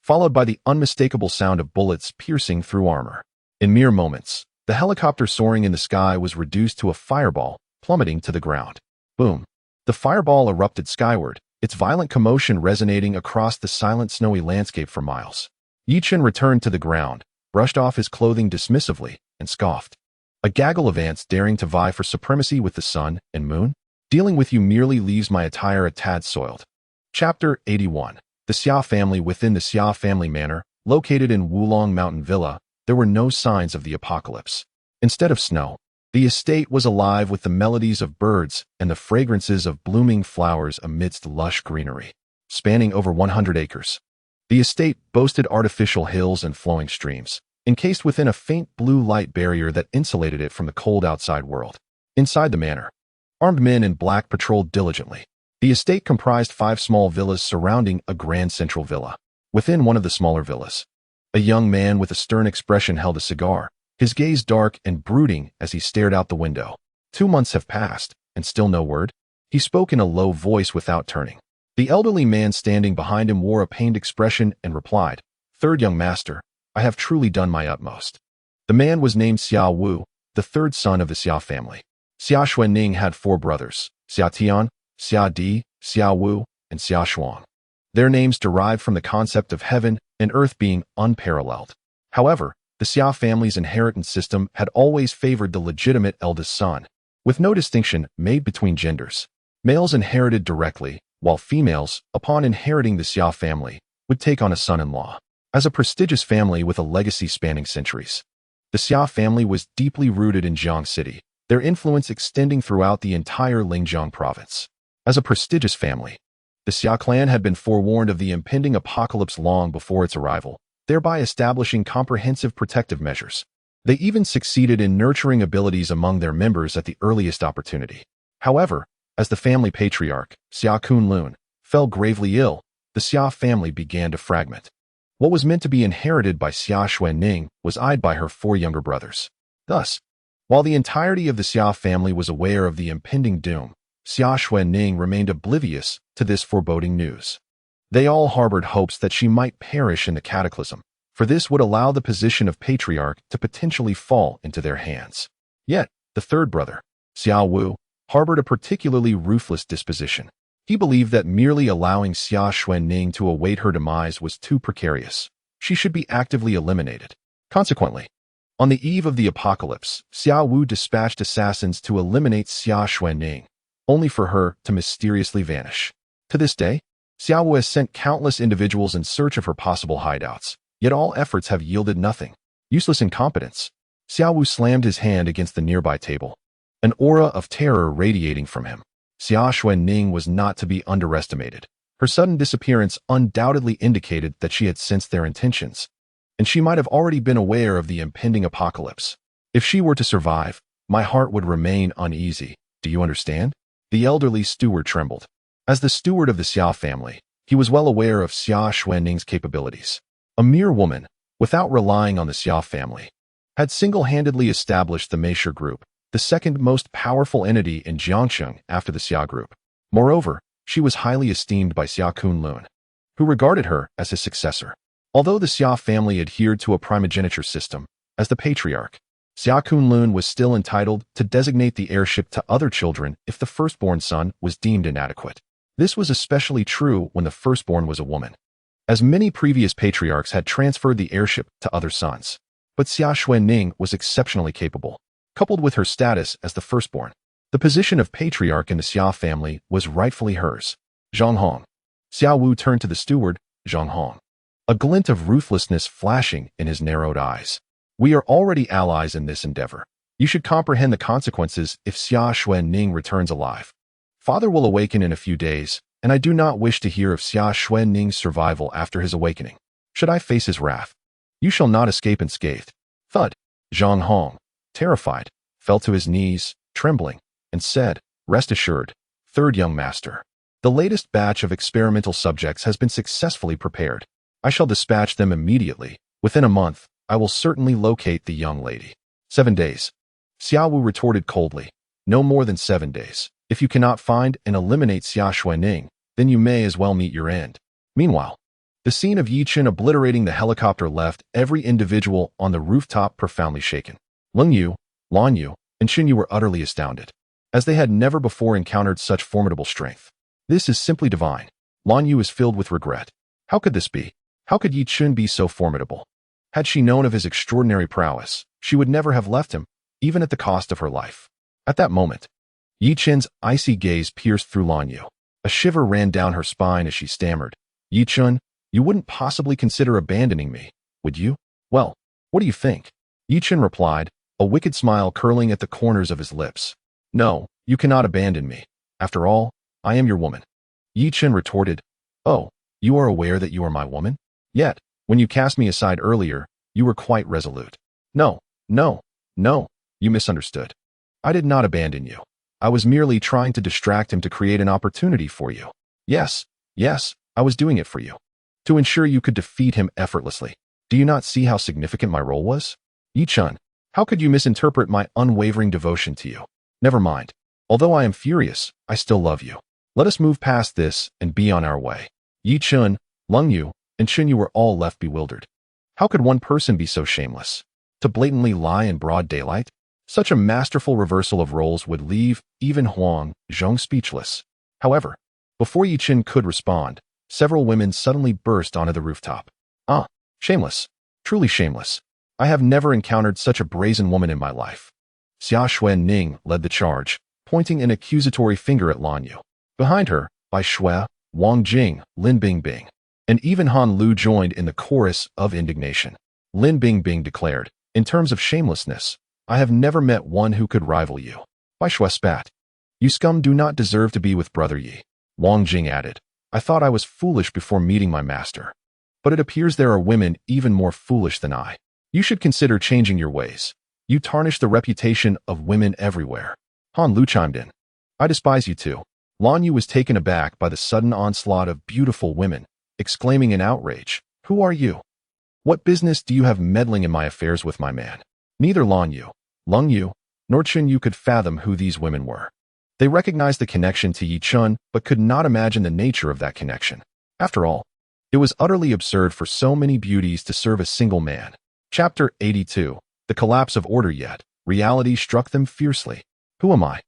followed by the unmistakable sound of bullets piercing through armor. In mere moments, the helicopter soaring in the sky was reduced to a fireball, plummeting to the ground. Boom! The fireball erupted skyward, its violent commotion resonating across the silent snowy landscape for miles. Yi Chun returned to the ground, brushed off his clothing dismissively, and scoffed. A gaggle of ants daring to vie for supremacy with the sun and moon? Dealing with you merely leaves my attire a tad soiled. Chapter 81. The Xia family. Within the Xia family manor, located in Wulong Mountain Villa, there were no signs of the apocalypse. Instead of snow, the estate was alive with the melodies of birds and the fragrances of blooming flowers amidst lush greenery. Spanning over 100 acres, the estate boasted artificial hills and flowing streams, encased within a faint blue light barrier that insulated it from the cold outside world. Inside the manor, armed men in black patrolled diligently. The estate comprised 5 small villas surrounding a grand central villa. Within one of the smaller villas, a young man with a stern expression held a cigar, his gaze dark and brooding as he stared out the window. 2 months have passed, and still no word? He spoke in a low voice without turning. The elderly man standing behind him wore a pained expression and replied, "Third young master, I have truly done my utmost." The man was named Xia Wu, the 3rd son of the Xia family. Xia Xuanning had 4 brothers, Xia Tian, Xia Di, Xia Wu, and Xia Shuang. Their names derived from the concept of heaven and earth being unparalleled. However, the Xia family's inheritance system had always favored the legitimate eldest son, with no distinction made between genders. Males inherited directly, while females, upon inheriting the Xia family, would take on a son-in-law. As a prestigious family with a legacy spanning centuries, the Xia family was deeply rooted in Jiang City, their influence extending throughout the entire Linjiang province. As a prestigious family, The Xia clan had been forewarned of the impending apocalypse long before its arrival, thereby establishing comprehensive protective measures. They even succeeded in nurturing abilities among their members at the earliest opportunity. However, as the family patriarch, Xia Kunlun, fell gravely ill, the Xia family began to fragment. What was meant to be inherited by Xia Xuanning was eyed by her 4 younger brothers. Thus, while the entirety of the Xia family was aware of the impending doom, Xia Xuanning remained oblivious to this foreboding news. They all harbored hopes that she might perish in the cataclysm, for this would allow the position of patriarch to potentially fall into their hands. Yet, the 3rd brother, Xia Wu, harbored a particularly ruthless disposition. He believed that merely allowing Xia Xuanning to await her demise was too precarious. She should be actively eliminated. Consequently, on the eve of the apocalypse, Xia Wu dispatched assassins to eliminate Xia Xuanning, only for her to mysteriously vanish. To this day, Xia Wu has sent countless individuals in search of her possible hideouts, yet all efforts have yielded nothing. Useless incompetence. Xia Wu slammed his hand against the nearby table, an aura of terror radiating from him. Xia Xuanning was not to be underestimated. Her sudden disappearance undoubtedly indicated that she had sensed their intentions, and she might have already been aware of the impending apocalypse. If she were to survive, my heart would remain uneasy. Do you understand? The elderly steward trembled. As the steward of the Xia family, he was well aware of Xia Xuanning's capabilities. A mere woman, without relying on the Xia family, had single-handedly established the Meisher Group, the second most powerful entity in Jiangcheng after the Xia Group. Moreover, she was highly esteemed by Xia Kunlun, who regarded her as his successor. Although the Xia family adhered to a primogeniture system, as the patriarch, Xia Kunlun was still entitled to designate the heirship to other children if the firstborn son was deemed inadequate. This was especially true when the firstborn was a woman, as many previous patriarchs had transferred the heirship to other sons. But Xia Xuanning was exceptionally capable. Coupled with her status as the firstborn, the position of patriarch in the Xia family was rightfully hers. Zhang Hong. Xia Wu turned to the steward, Zhang Hong, a glint of ruthlessness flashing in his narrowed eyes. We are already allies in this endeavor. You should comprehend the consequences if Xia Xuanning returns alive. Father will awaken in a few days, and I do not wish to hear of Xia Xuanning's survival after his awakening. Should I face his wrath, you shall not escape unscathed. Thud. Zhang Hong, terrified, fell to his knees, trembling, and said, "Rest assured, 3rd young master. The latest batch of experimental subjects has been successfully prepared. I shall dispatch them immediately. Within a month, I will certainly locate the young lady." 7 days. Xia Wu retorted coldly. No more than 7 days. If you cannot find and eliminate Xia Xuanning, then you may as well meet your end. Meanwhile, the scene of Yi Chen obliterating the helicopter left every individual on the rooftop profoundly shaken. Leng Yu, Lan Yu, and Xin Yu were utterly astounded, as they had never before encountered such formidable strength. This is simply divine. Lan Yu is filled with regret. How could this be? How could Yi Chen be so formidable? Had she known of his extraordinary prowess, she would never have left him, even at the cost of her life. At that moment, Yi Chen's icy gaze pierced through Lan Yu. A shiver ran down her spine as she stammered, "Yi Chen, you wouldn't possibly consider abandoning me, would you?" "Well, what do you think?" Yi Chen replied, a wicked smile curling at the corners of his lips. "No, you cannot abandon me. After all, I am your woman." Yi Chen retorted, "Oh, you are aware that you are my woman? Yet, when you cast me aside earlier, you were quite resolute." No, you misunderstood. I did not abandon you. I was merely trying to distract him to create an opportunity for you. Yes, I was doing it for you, to ensure you could defeat him effortlessly. Do you not see how significant my role was? Yi Chen, how could you misinterpret my unwavering devotion to you? Never mind. Although I am furious, I still love you. Let us move past this and be on our way. Yi Chen, Leng Yu, and Xin Yu were all left bewildered. How could one person be so shameless? To blatantly lie in broad daylight? Such a masterful reversal of roles would leave even Huang Zhong speechless. However, before Yi Chen could respond, several women suddenly burst onto the rooftop. "Ah, shameless. Truly shameless. I have never encountered such a brazen woman in my life." Xia Xuanning led the charge, pointing an accusatory finger at Lan Yu. Behind her, Bai Shui, Wang Jing, Lin Bingbing, and even Han Lu joined in the chorus of indignation. Lin Bingbing declared, "In terms of shamelessness, I have never met one who could rival you." Bai Shui spat. "You scum do not deserve to be with Brother Yi." Wang Jing added, I thought I was foolish before meeting my master. But it appears there are women even more foolish than I. You should consider changing your ways. You tarnish the reputation of women everywhere. Han Lu chimed in. I despise you too. Lan Yu was taken aback by the sudden onslaught of beautiful women, exclaiming in outrage, Who are you? What business do you have meddling in my affairs with my man? Neither Lan Yu, Lung Yu, nor Chun Yu could fathom who these women were. They recognized the connection to Yi Chun, but could not imagine the nature of that connection. After all, it was utterly absurd for so many beauties to serve a single man. Chapter 82. The collapse of order. Yet reality struck them fiercely. Who am I?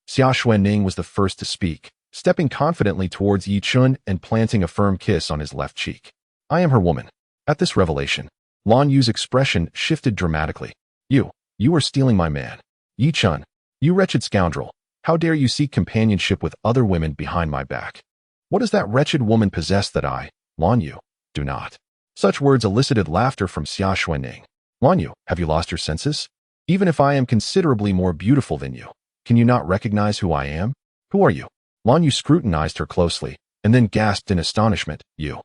Xia Xuanning was the first to speak, stepping confidently towards Yi Chun and planting a firm kiss on his left cheek. I am her woman. At this revelation, Lan Yu's expression shifted dramatically. You are stealing my man. Yi Chun, you wretched scoundrel. How dare you seek companionship with other women behind my back? What does that wretched woman possess that I, Lan Yu, do not? Such words elicited laughter from Xia Xuanning. Lan Yu, have you lost your senses? Even if I am considerably more beautiful than you, can you not recognize who I am? Who are you? Lan Yu scrutinized her closely, and then gasped in astonishment. You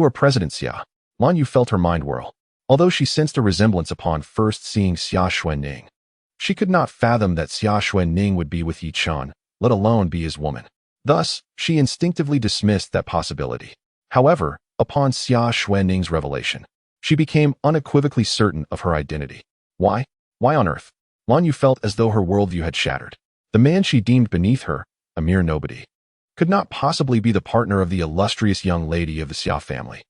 are President Xia. Lan Yu felt her mind whirl. Although she sensed a resemblance upon first seeing Xia Xuanning, she could not fathom that Xia Xuanning would be with Yi Chun, let alone be his woman. Thus, she instinctively dismissed that possibility. However, upon Xia Xuanning's revelation, she became unequivocally certain of her identity. Why? Why on earth? Lan Yu felt as though her worldview had shattered. The man she deemed beneath her, a mere nobody, could not possibly be the partner of the illustrious young lady of the Xia family.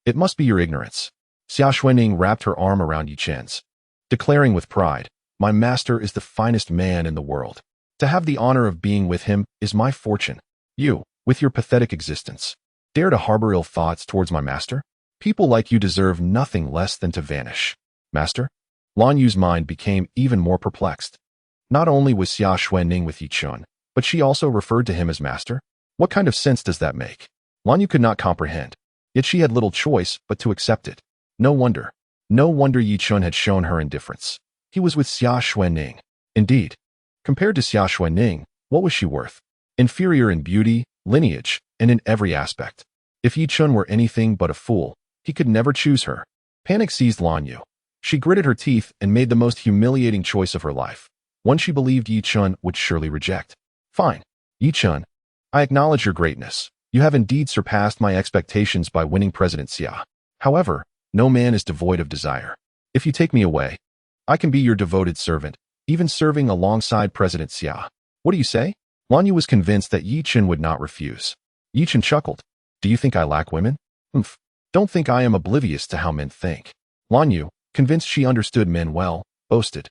It must be your ignorance. Xia Xuanning wrapped her arm around Yi Chen's, declaring with pride, My master is the finest man in the world. To have the honor of being with him is my fortune. You, with your pathetic existence, dare to harbor ill thoughts towards my master? People like you deserve nothing less than to vanish. Master? Lan Yu's mind became even more perplexed. Not only was Xia Xuanning with Yi Chun, but she also referred to him as master? What kind of sense does that make? Lan Yu could not comprehend, yet she had little choice but to accept it. No wonder Yi Chun had shown her indifference. He was with Xia Xuanning. Indeed, compared to Xia Xuanning, what was she worth? Inferior in beauty, lineage, and in every aspect. If Yi Chun were anything but a fool, he could never choose her. Panic seized Lan Yu. She gritted her teeth and made the most humiliating choice of her life, one she believed Yi Chun would surely reject. Fine. Yi Chun, I acknowledge your greatness. You have indeed surpassed my expectations by winning President Xia. However, no man is devoid of desire. If you take me away, I can be your devoted servant, even serving alongside President Xia. What do you say? Lan Yu was convinced that Yi Chun would not refuse. Yi Chun chuckled. Do you think I lack women? Don't think I am oblivious to how men think. Lan Yu, convinced she understood men well, boasted.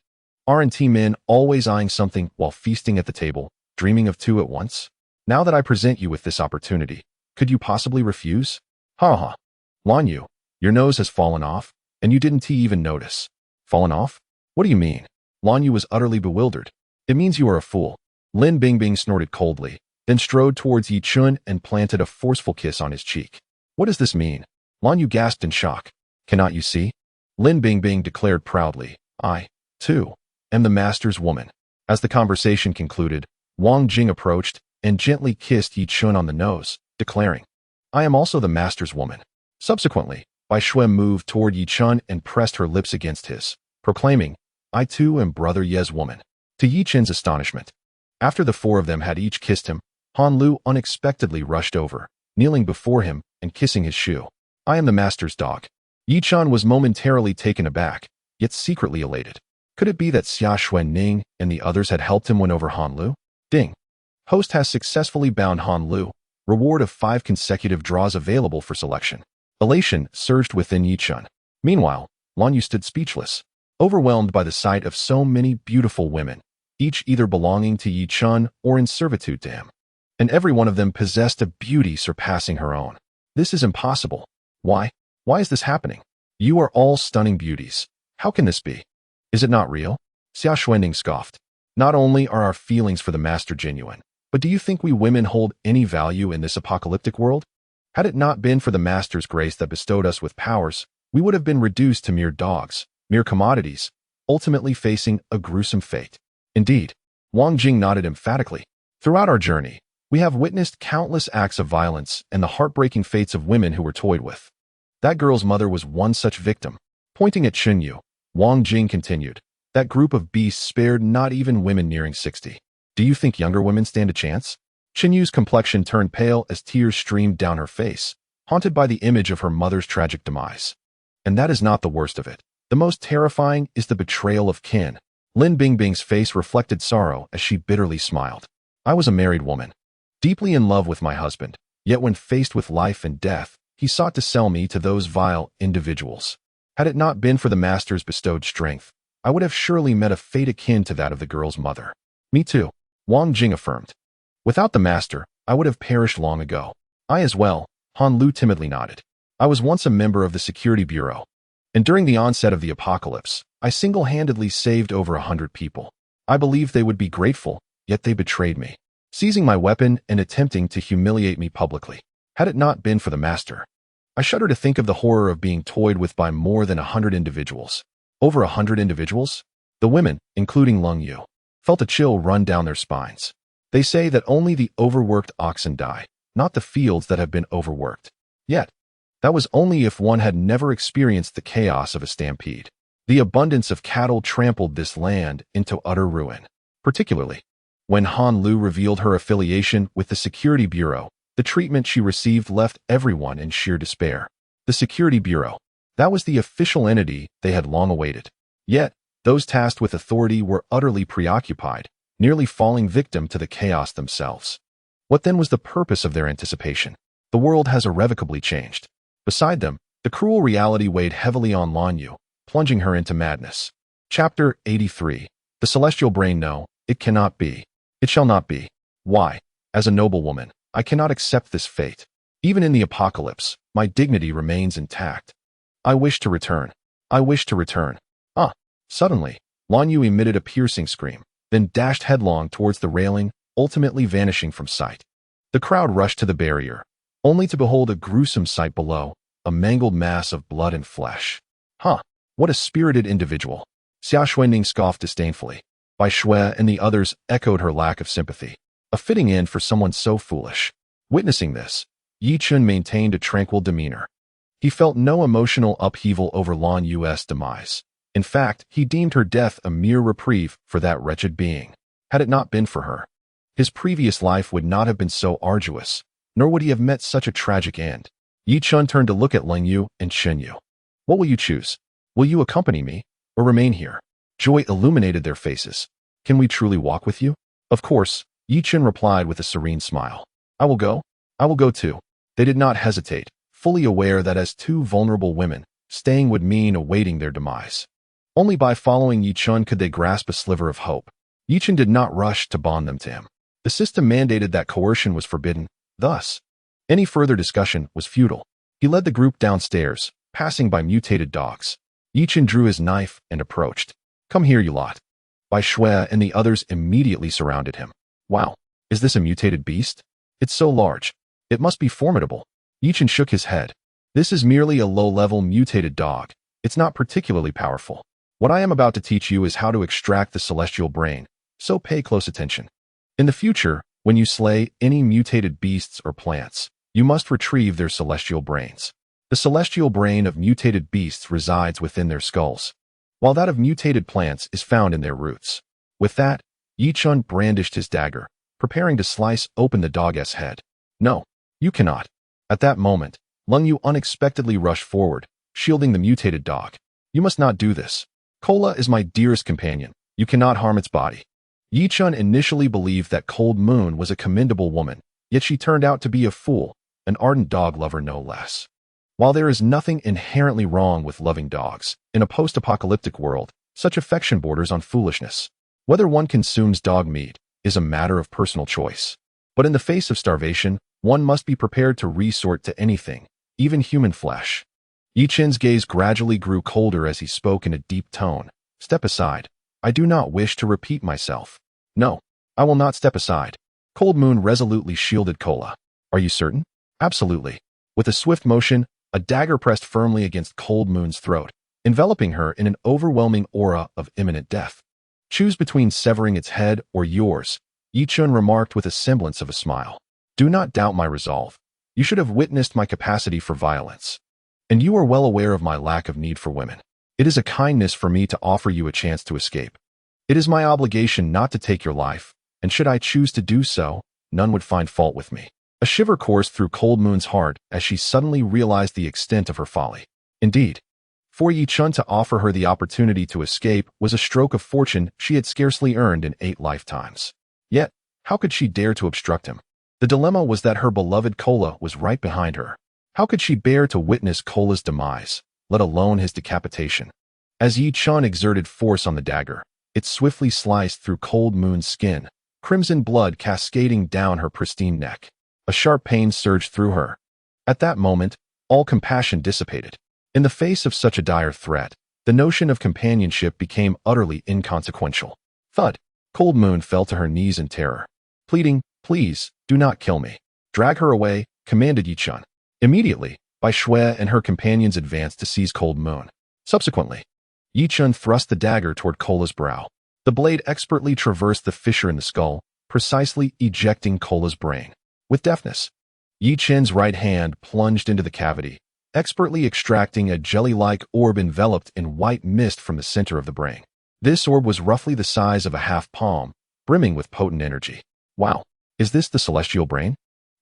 Aren't men always eyeing something while feasting at the table, dreaming of two at once? Now that I present you with this opportunity, could you possibly refuse? Lan Yu, your nose has fallen off, and you didn't even notice. Fallen off? What do you mean? Lan Yu was utterly bewildered. It means you are a fool. Lin Bingbing snorted coldly, then strode towards Yi Chun and planted a forceful kiss on his cheek. What does this mean? Lan Yu gasped in shock. Cannot you see? Lin Bingbing declared proudly, I, too, am the master's woman. As the conversation concluded, Wang Jing approached and gently kissed Yi Chun on the nose, declaring, I am also the master's woman. Subsequently, Bai Shui moved toward Yi Chun and pressed her lips against his, proclaiming, I too am Brother Ye's woman. To Yi Chun's astonishment, after the four of them had each kissed him, Han Lu unexpectedly rushed over, kneeling before him and kissing his shoe. I am the master's dog. Yi Chun was momentarily taken aback, yet secretly elated. Could it be that Xia Xuanning and the others had helped him win over Han Lu? Ding. Host has successfully bound Han Lu. Reward of 5 consecutive draws available for selection. Elation surged within Yi Chun. Meanwhile, Lan Yu stood speechless, overwhelmed by the sight of so many beautiful women, each either belonging to Yi Chun or in servitude to him. And every one of them possessed a beauty surpassing her own. This is impossible. Why? Why is this happening? You are all stunning beauties. How can this be? Is it not real? Xia Xuanning scoffed. Not only are our feelings for the master genuine, but do you think we women hold any value in this apocalyptic world? Had it not been for the master's grace that bestowed us with powers, we would have been reduced to mere dogs, mere commodities, ultimately facing a gruesome fate. Indeed, Wang Jing nodded emphatically. Throughout our journey, We have witnessed countless acts of violence and the heartbreaking fates of women who were toyed with. That girl's mother was one such victim. Pointing at Xinyu, Wang Jing continued, that group of beasts spared not even women nearing 60. Do you think younger women stand a chance? Xinyu's complexion turned pale as tears streamed down her face, haunted by the image of her mother's tragic demise. And that is not the worst of it. The most terrifying is the betrayal of kin. Lin Bingbing's face reflected sorrow as she bitterly smiled. I was a married woman, deeply in love with my husband, yet when faced with life and death, he sought to sell me to those vile individuals. Had it not been for the master's bestowed strength, I would have surely met a fate akin to that of the girl's mother. Me too, Wang Jing affirmed. Without the master, I would have perished long ago. I as well, Han Lu timidly nodded. I was once a member of the Security Bureau, and during the onset of the apocalypse, I single-handedly saved over 100 people. I believed they would be grateful, yet they betrayed me, seizing my weapon and attempting to humiliate me publicly. Had it not been for the master, I shudder to think of the horror of being toyed with by more than 100 individuals. Over 100 individuals? The women, including Lung Yu, felt a chill run down their spines. They say that only the overworked oxen die, not the fields that have been overworked. Yet, that was only if one had never experienced the chaos of a stampede. The abundance of cattle trampled this land into utter ruin. Particularly, when Han Lu revealed her affiliation with the Security Bureau, the treatment she received left everyone in sheer despair. The Security Bureau, that was the official entity they had long awaited. Yet, those tasked with authority were utterly preoccupied, nearly falling victim to the chaos themselves. What then was the purpose of their anticipation? The world has irrevocably changed. Beside them, the cruel reality weighed heavily on Lan Yu, plunging her into madness. Chapter 83. The Celestial Brain. No, it cannot be. It shall not be. Why? As a noble woman, I cannot accept this fate. Even in the apocalypse, my dignity remains intact. I wish to return. I wish to return. Ah! Suddenly, Lan Yu emitted a piercing scream, then dashed headlong towards the railing, ultimately vanishing from sight. The crowd rushed to the barrier, only to behold a gruesome sight below, a mangled mass of blood and flesh. Huh! What a spirited individual! Xia Xuanning scoffed disdainfully. Bai Shui and the others echoed her lack of sympathy. A fitting end for someone so foolish. Witnessing this, Yi Chun maintained a tranquil demeanor. He felt no emotional upheaval over Lan Yu's demise. In fact, he deemed her death a mere reprieve for that wretched being. Had it not been for her, his previous life would not have been so arduous, nor would he have met such a tragic end. Yi Chun turned to look at Leng Yu and Shen Yu. What will you choose? Will you accompany me, or remain here? Joy illuminated their faces. Can we truly walk with you? Of course, Yi Chun replied with a serene smile. I will go. I will go too. They did not hesitate, fully aware that as two vulnerable women, staying would mean awaiting their demise. Only by following Yi Chun could they grasp a sliver of hope. Yi Chun did not rush to bond them to him. The system mandated that coercion was forbidden, thus, any further discussion was futile. He led the group downstairs, passing by mutated dogs. Yi Chun drew his knife and approached. Come here, you lot. Bai Shui and the others immediately surrounded him. Wow, is this a mutated beast? It's so large. It must be formidable. Yi Chun shook his head. This is merely a low-level mutated dog. It's not particularly powerful. What I am about to teach you is how to extract the celestial brain, so pay close attention. In the future, when you slay any mutated beasts or plants, you must retrieve their celestial brains. The celestial brain of mutated beasts resides within their skulls, while that of mutated plants is found in their roots. With that, Yi Chun brandished his dagger, preparing to slice open the dog's head. No, you cannot. At that moment, Leng Yu unexpectedly rushed forward, shielding the mutated dog. You must not do this. Cola is my dearest companion. You cannot harm its body. Yi Chun initially believed that Cold Moon was a commendable woman, yet she turned out to be a fool, an ardent dog lover no less. While there is nothing inherently wrong with loving dogs, in a post-apocalyptic world, such affection borders on foolishness. Whether one consumes dog meat is a matter of personal choice. But in the face of starvation, one must be prepared to resort to anything, even human flesh. Yi Chun's gaze gradually grew colder as he spoke in a deep tone. Step aside. I do not wish to repeat myself. No, I will not step aside. Cold Moon resolutely shielded Cola. Are you certain? Absolutely. With a swift motion, a dagger pressed firmly against Cold Moon's throat, enveloping her in an overwhelming aura of imminent death. Choose between severing its head or yours, Yi Chun remarked with a semblance of a smile. Do not doubt my resolve. You should have witnessed my capacity for violence. And you are well aware of my lack of need for women. It is a kindness for me to offer you a chance to escape. It is my obligation not to take your life, and should I choose to do so, none would find fault with me. A shiver coursed through Cold Moon's heart as she suddenly realized the extent of her folly. Indeed, for Yi Chun to offer her the opportunity to escape was a stroke of fortune she had scarcely earned in 8 lifetimes. Yet, how could she dare to obstruct him? The dilemma was that her beloved Kola was right behind her. How could she bear to witness Kola's demise, let alone his decapitation? As Yi Chun exerted force on the dagger, it swiftly sliced through Cold Moon's skin, crimson blood cascading down her pristine neck. A sharp pain surged through her. At that moment, all compassion dissipated. In the face of such a dire threat, the notion of companionship became utterly inconsequential. Thud! Cold Moon fell to her knees in terror. Pleading, please, do not kill me. Drag her away, commanded Yi Chun. Immediately, Bai Shui and her companions advanced to seize Cold Moon. Subsequently, Yi Chun thrust the dagger toward Kola's brow. The blade expertly traversed the fissure in the skull, precisely ejecting Kola's brain. With deftness, Yi Chun's right hand plunged into the cavity, expertly extracting a jelly-like orb enveloped in white mist from the center of the brain. This orb was roughly the size of a half palm, brimming with potent energy. Wow, is this the celestial brain?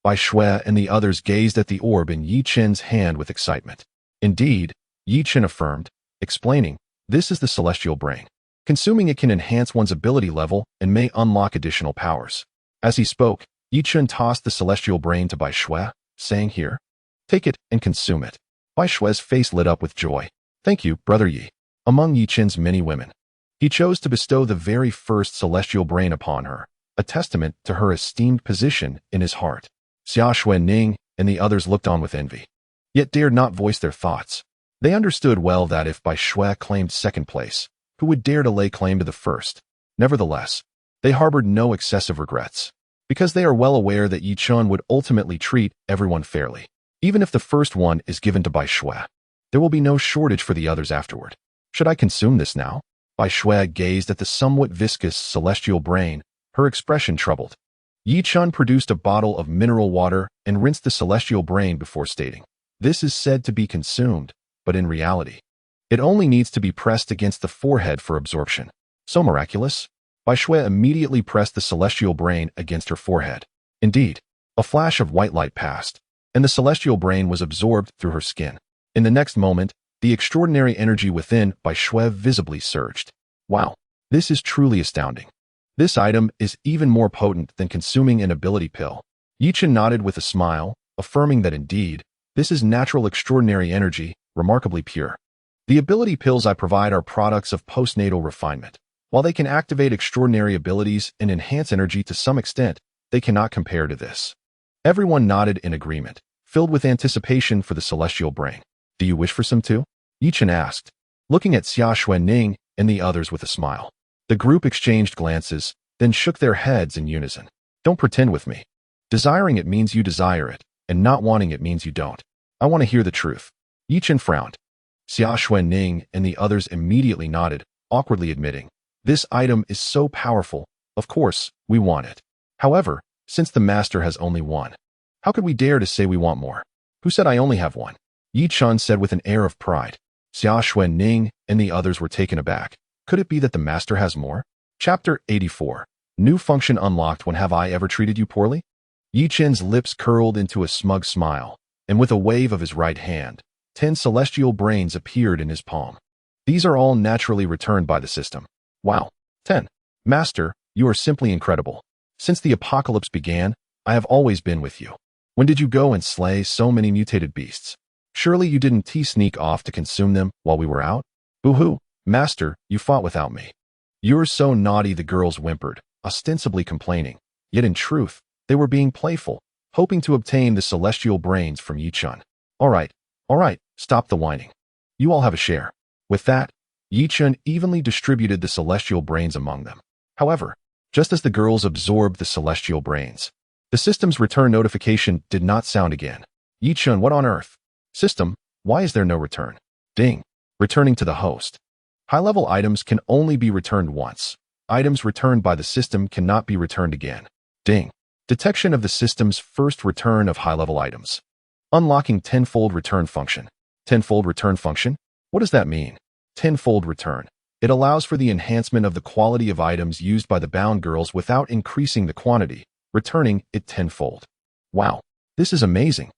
Bai Shui and the others gazed at the orb in Yi Chun's hand with excitement. Indeed, Yi Chun affirmed, explaining, this is the celestial brain. Consuming it can enhance one's ability level and may unlock additional powers. As he spoke, Yi Chun tossed the celestial brain to Bai Shui, saying, here, take it and consume it. Bai Shui's face lit up with joy. Thank you, Brother Yi. Among Yi Chun's many women, he chose to bestow the very first celestial brain upon her, a testament to her esteemed position in his heart. Xia Xuanning and the others looked on with envy, yet dared not voice their thoughts. They understood well that if Bai Shui claimed second place, who would dare to lay claim to the first? Nevertheless, they harbored no excessive regrets, because they are well aware that Yi Chun would ultimately treat everyone fairly. Even if the first one is given to Bai Shui, there will be no shortage for the others afterward. Should I consume this now? Bai Shui gazed at the somewhat viscous celestial brain, her expression troubled. Yi Chun produced a bottle of mineral water and rinsed the celestial brain before stating, this is said to be consumed, but in reality, it only needs to be pressed against the forehead for absorption. So miraculous? Bai Shui immediately pressed the celestial brain against her forehead. Indeed, a flash of white light passed, and the celestial brain was absorbed through her skin. In the next moment, the extraordinary energy within Bai Shui visibly surged. Wow, this is truly astounding. This item is even more potent than consuming an ability pill. Yi Chun nodded with a smile, affirming that indeed, this is natural extraordinary energy, remarkably pure. The ability pills I provide are products of postnatal refinement. While they can activate extraordinary abilities and enhance energy to some extent, they cannot compare to this. Everyone nodded in agreement, filled with anticipation for the celestial brain. Do you wish for some too? Yi Chun asked, looking at Xia Xuanning and the others with a smile. The group exchanged glances, then shook their heads in unison. Don't pretend with me. Desiring it means you desire it, and not wanting it means you don't. I want to hear the truth. Yi Chun frowned. Xia Xuanning and the others immediately nodded, awkwardly admitting, this item is so powerful, of course, we want it. However, since the master has only one, how could we dare to say we want more? Who said I only have one? Yi Chun said with an air of pride. Xia Xuanning and the others were taken aback. Could it be that the master has more? Chapter 84. New function unlocked. When have I ever treated you poorly? Yi Chun's lips curled into a smug smile, and with a wave of his right hand, 10 celestial brains appeared in his palm. These are all naturally returned by the system. Wow. 10. Master, you are simply incredible. Since the apocalypse began, I have always been with you. When did you go and slay so many mutated beasts? Surely you didn't sneak off to consume them while we were out? Boo-hoo. Master, you fought without me. You're so naughty, the girls whimpered, ostensibly complaining. Yet in truth, they were being playful, hoping to obtain the celestial brains from Yi Chun. All right, stop the whining. You all have a share. With that, Yi Chun evenly distributed the celestial brains among them. However, just as the girls absorbed the celestial brains, the system's return notification did not sound again. Yi Chun, what on earth? System, why is there no return? Ding. Returning to the host. High-level items can only be returned once. Items returned by the system cannot be returned again. Ding. Detection of the system's first return of high-level items. Unlocking tenfold return function. Tenfold return function? What does that mean? Tenfold return. It allows for the enhancement of the quality of items used by the bound girls without increasing the quantity, returning it tenfold. Wow, this is amazing.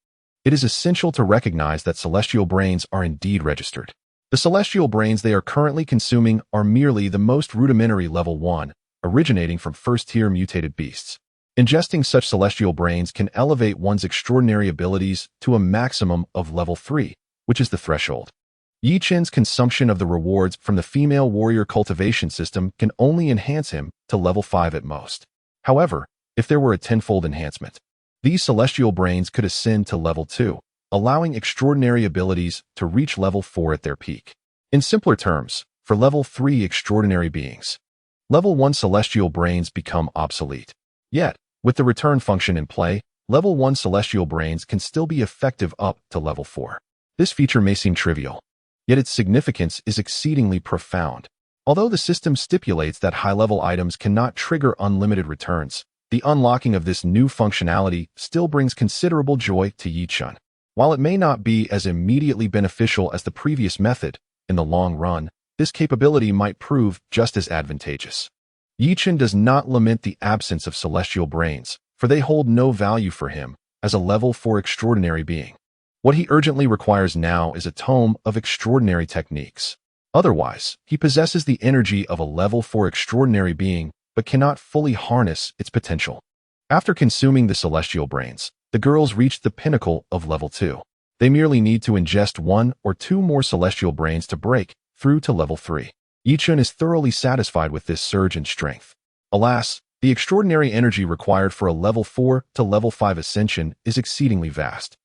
It is essential to recognize that celestial brains are indeed registered. The celestial brains they are currently consuming are merely the most rudimentary level 1, originating from first-tier mutated beasts. Ingesting such celestial brains can elevate one's extraordinary abilities to a maximum of level 3, which is the threshold. Yi Chen's consumption of the rewards from the female warrior cultivation system can only enhance him to level 5 at most. However, if there were a tenfold enhancement, these celestial brains could ascend to level 2, allowing extraordinary abilities to reach level 4 at their peak. In simpler terms, for level 3 extraordinary beings, level 1 celestial brains become obsolete. Yet, with the return function in play, level 1 celestial brains can still be effective up to level 4. This feature may seem trivial, yet its significance is exceedingly profound. Although the system stipulates that high-level items cannot trigger unlimited returns, the unlocking of this new functionality still brings considerable joy to Yi Chen. While it may not be as immediately beneficial as the previous method, in the long run, this capability might prove just as advantageous. Yi Chen does not lament the absence of celestial brains, for they hold no value for him as a level 4 extraordinary being. What he urgently requires now is a tome of extraordinary techniques. Otherwise, he possesses the energy of a level 4 extraordinary being, but cannot fully harness its potential. After consuming the celestial brains, the girls reached the pinnacle of level 2. They merely need to ingest 1 or 2 more celestial brains to break through to level 3. Yi Chen is thoroughly satisfied with this surge in strength. Alas, the extraordinary energy required for a level 4 to level 5 ascension is exceedingly vast.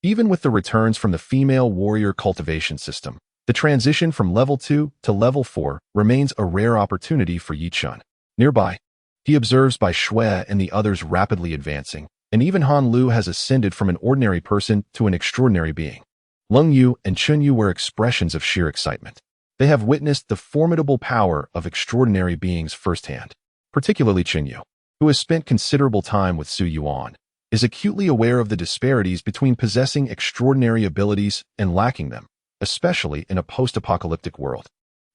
Even with the returns from the female warrior cultivation system, the transition from level 2 to level 4 remains a rare opportunity for Yi Chen. Nearby, he observes Bai Shui and the others rapidly advancing, and even Han Lu has ascended from an ordinary person to an extraordinary being. Leng Yu and Chun Yu were expressions of sheer excitement. They have witnessed the formidable power of extraordinary beings firsthand. Particularly Chun Yu, who has spent considerable time with Su Yuan, is acutely aware of the disparities between possessing extraordinary abilities and lacking them, especially in a post-apocalyptic world.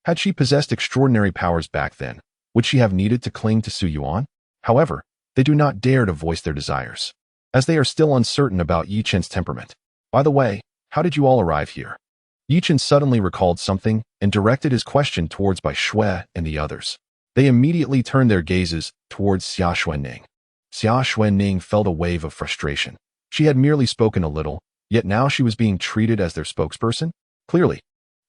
Had she possessed extraordinary powers back then, would she have needed to cling to Su Yuan? However, they do not dare to voice their desires, as they are still uncertain about Yi Chen's temperament. By the way, how did you all arrive here? Yi Chen suddenly recalled something and directed his question towards Bai Shui and the others. They immediately turned their gazes towards Xia Xuanning. Xia Xuanning felt a wave of frustration. She had merely spoken a little, yet now she was being treated as their spokesperson? Clearly,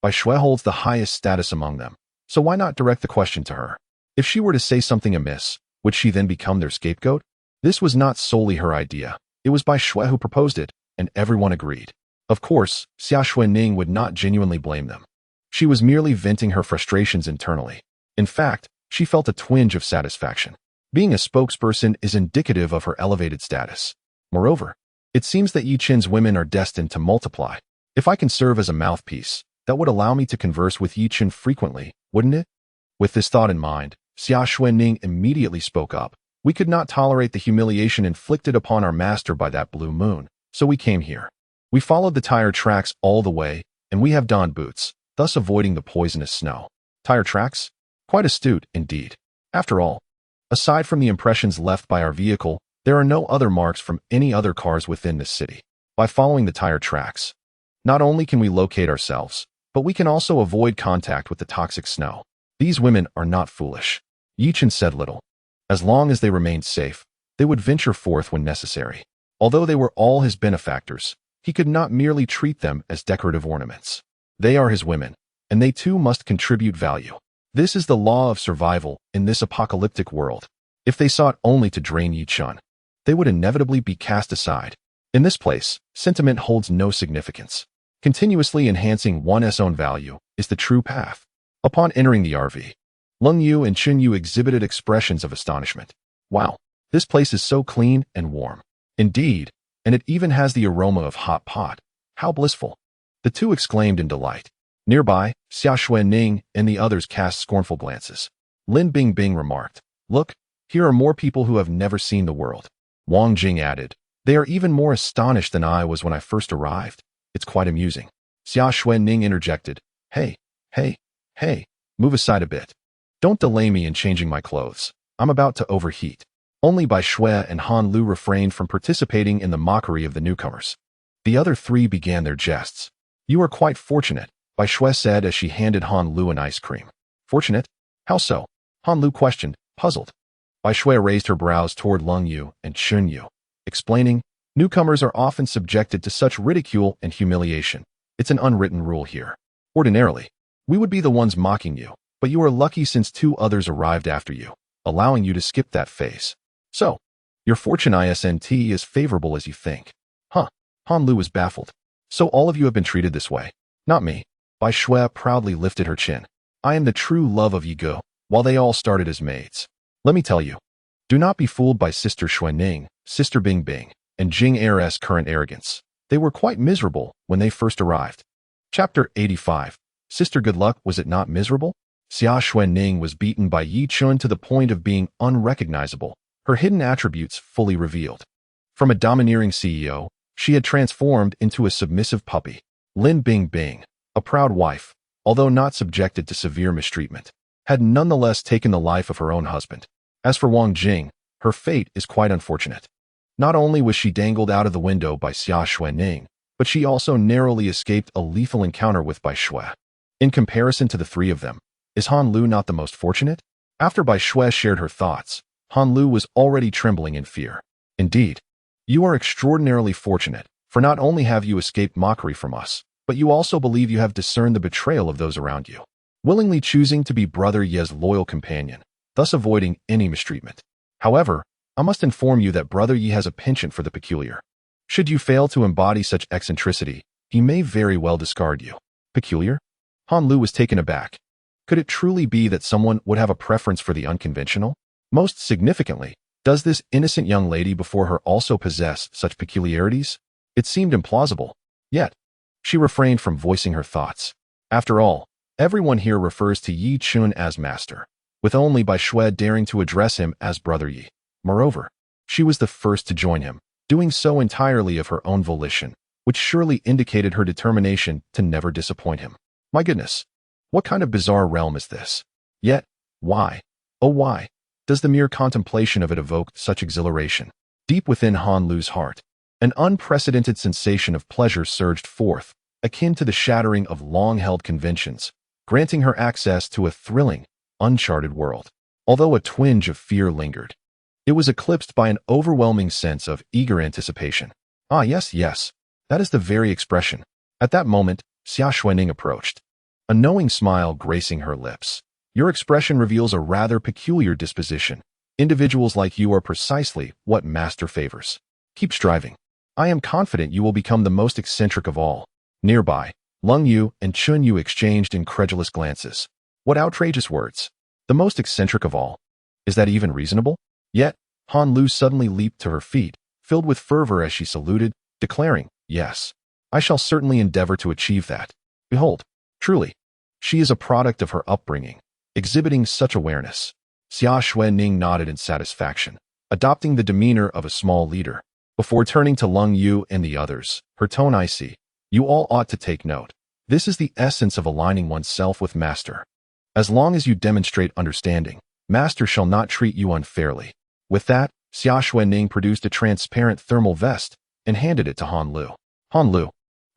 Bai Shui holds the highest status among them, so why not direct the question to her? If she were to say something amiss, would she then become their scapegoat? This was not solely her idea. It was Bai Shui who proposed it, and everyone agreed. Of course, Xia Xuanning would not genuinely blame them. She was merely venting her frustrations internally. In fact, she felt a twinge of satisfaction. Being a spokesperson is indicative of her elevated status. Moreover, it seems that Yi Chen's women are destined to multiply. If I can serve as a mouthpiece, that would allow me to converse with Yi Chen frequently, wouldn't it? With this thought in mind, Xia Xuanning immediately spoke up. We could not tolerate the humiliation inflicted upon our master by that blue moon, so we came here. We followed the tire tracks all the way, and we have donned boots, thus avoiding the poisonous snow. Tire tracks? Quite astute, indeed. After all, aside from the impressions left by our vehicle, there are no other marks from any other cars within this city. By following the tire tracks, not only can we locate ourselves, but we can also avoid contact with the toxic snow. These women are not foolish. Yi Chen said little. As long as they remained safe, they would venture forth when necessary. Although they were all his benefactors, he could not merely treat them as decorative ornaments. They are his women, and they too must contribute value. This is the law of survival in this apocalyptic world. If they sought only to drain Yi Chen, they would inevitably be cast aside. In this place, sentiment holds no significance. Continuously enhancing one's own value is the true path. Upon entering the RV, Leng Yu and Chun Yu exhibited expressions of astonishment. Wow, this place is so clean and warm. Indeed, and it even has the aroma of hot pot. How blissful! The two exclaimed in delight. Nearby, Xia Xuanning and the others cast scornful glances. Lin Bingbing remarked. Look, here are more people who have never seen the world. Wang Jing added. They are even more astonished than I was when I first arrived. It's quite amusing. Xia Xuanning interjected. Hey, move aside a bit. Don't delay me in changing my clothes. I'm about to overheat. Only Bai Shui and Han Lu refrained from participating in the mockery of the newcomers. The other three began their jests. You are quite fortunate, Bai Shui said as she handed Han Lu an ice cream. Fortunate? How so? Han Lu questioned, puzzled. Bai Shui raised her brows toward Lung Yu and Chun Yu, explaining, newcomers are often subjected to such ridicule and humiliation. It's an unwritten rule here. Ordinarily, we would be the ones mocking you, but you are lucky since two others arrived after you, allowing you to skip that phase. So, your fortune isn't as favorable as you think. Huh? Han Lu was baffled. So all of you have been treated this way? Not me. Bai Shui proudly lifted her chin. I am the true love of Yigo, while they all started as maids. Let me tell you, do not be fooled by Sister Xuanning, Sister Bingbing, and Jing Heir's current arrogance. They were quite miserable when they first arrived. Chapter 85. Sister Good Luck, was it not miserable? Xia Xuanning was beaten by Yi Chun to the point of being unrecognizable, her hidden attributes fully revealed. From a domineering CEO, she had transformed into a submissive puppy. Lin Bingbing, a proud wife, although not subjected to severe mistreatment, had nonetheless taken the life of her own husband. As for Wang Jing, her fate is quite unfortunate. Not only was she dangled out of the window by Xia Xuanning, but she also narrowly escaped a lethal encounter with Bai Shui. In comparison to the three of them, is Han Lu not the most fortunate? After Bai Shui shared her thoughts, Han Lu was already trembling in fear. Indeed, you are extraordinarily fortunate, for not only have you escaped mockery from us, but you also believe you have discerned the betrayal of those around you, willingly choosing to be Brother Ye's loyal companion, thus avoiding any mistreatment. However, I must inform you that Brother Yi has a penchant for the peculiar. Should you fail to embody such eccentricity, he may very well discard you. Peculiar? Han Lu was taken aback. Could it truly be that someone would have a preference for the unconventional? Most significantly, does this innocent young lady before her also possess such peculiarities? It seemed implausible. Yet, she refrained from voicing her thoughts. After all, everyone here refers to Yi Chun as master, with only Bai Shui daring to address him as Brother Yi. Moreover, she was the first to join him, doing so entirely of her own volition, which surely indicated her determination to never disappoint him. My goodness, what kind of bizarre realm is this? Yet, why, oh why, does the mere contemplation of it evoke such exhilaration? Deep within Han Lu's heart, an unprecedented sensation of pleasure surged forth, akin to the shattering of long-held conventions, granting her access to a thrilling, uncharted world. Although a twinge of fear lingered, it was eclipsed by an overwhelming sense of eager anticipation. Ah, yes, that is the very expression. At that moment, Xia Xuanning approached, a knowing smile gracing her lips. Your expression reveals a rather peculiar disposition. Individuals like you are precisely what Master favors. Keep striving. I am confident you will become the most eccentric of all. Nearby, Lung Yu and Chun Yu exchanged incredulous glances. What outrageous words. The most eccentric of all. Is that even reasonable? Yet, Han Lu suddenly leaped to her feet, filled with fervor as she saluted, declaring, yes, I shall certainly endeavor to achieve that. Behold, truly, she is a product of her upbringing, exhibiting such awareness. Xia Xuanning nodded in satisfaction, adopting the demeanor of a small leader. Before turning to Lung Yu and the others, her tone icy. You all ought to take note. This is the essence of aligning oneself with Master. As long as you demonstrate understanding, Master shall not treat you unfairly. With that, Xia Xuanning produced a transparent thermal vest and handed it to Han Lu. Han Lu,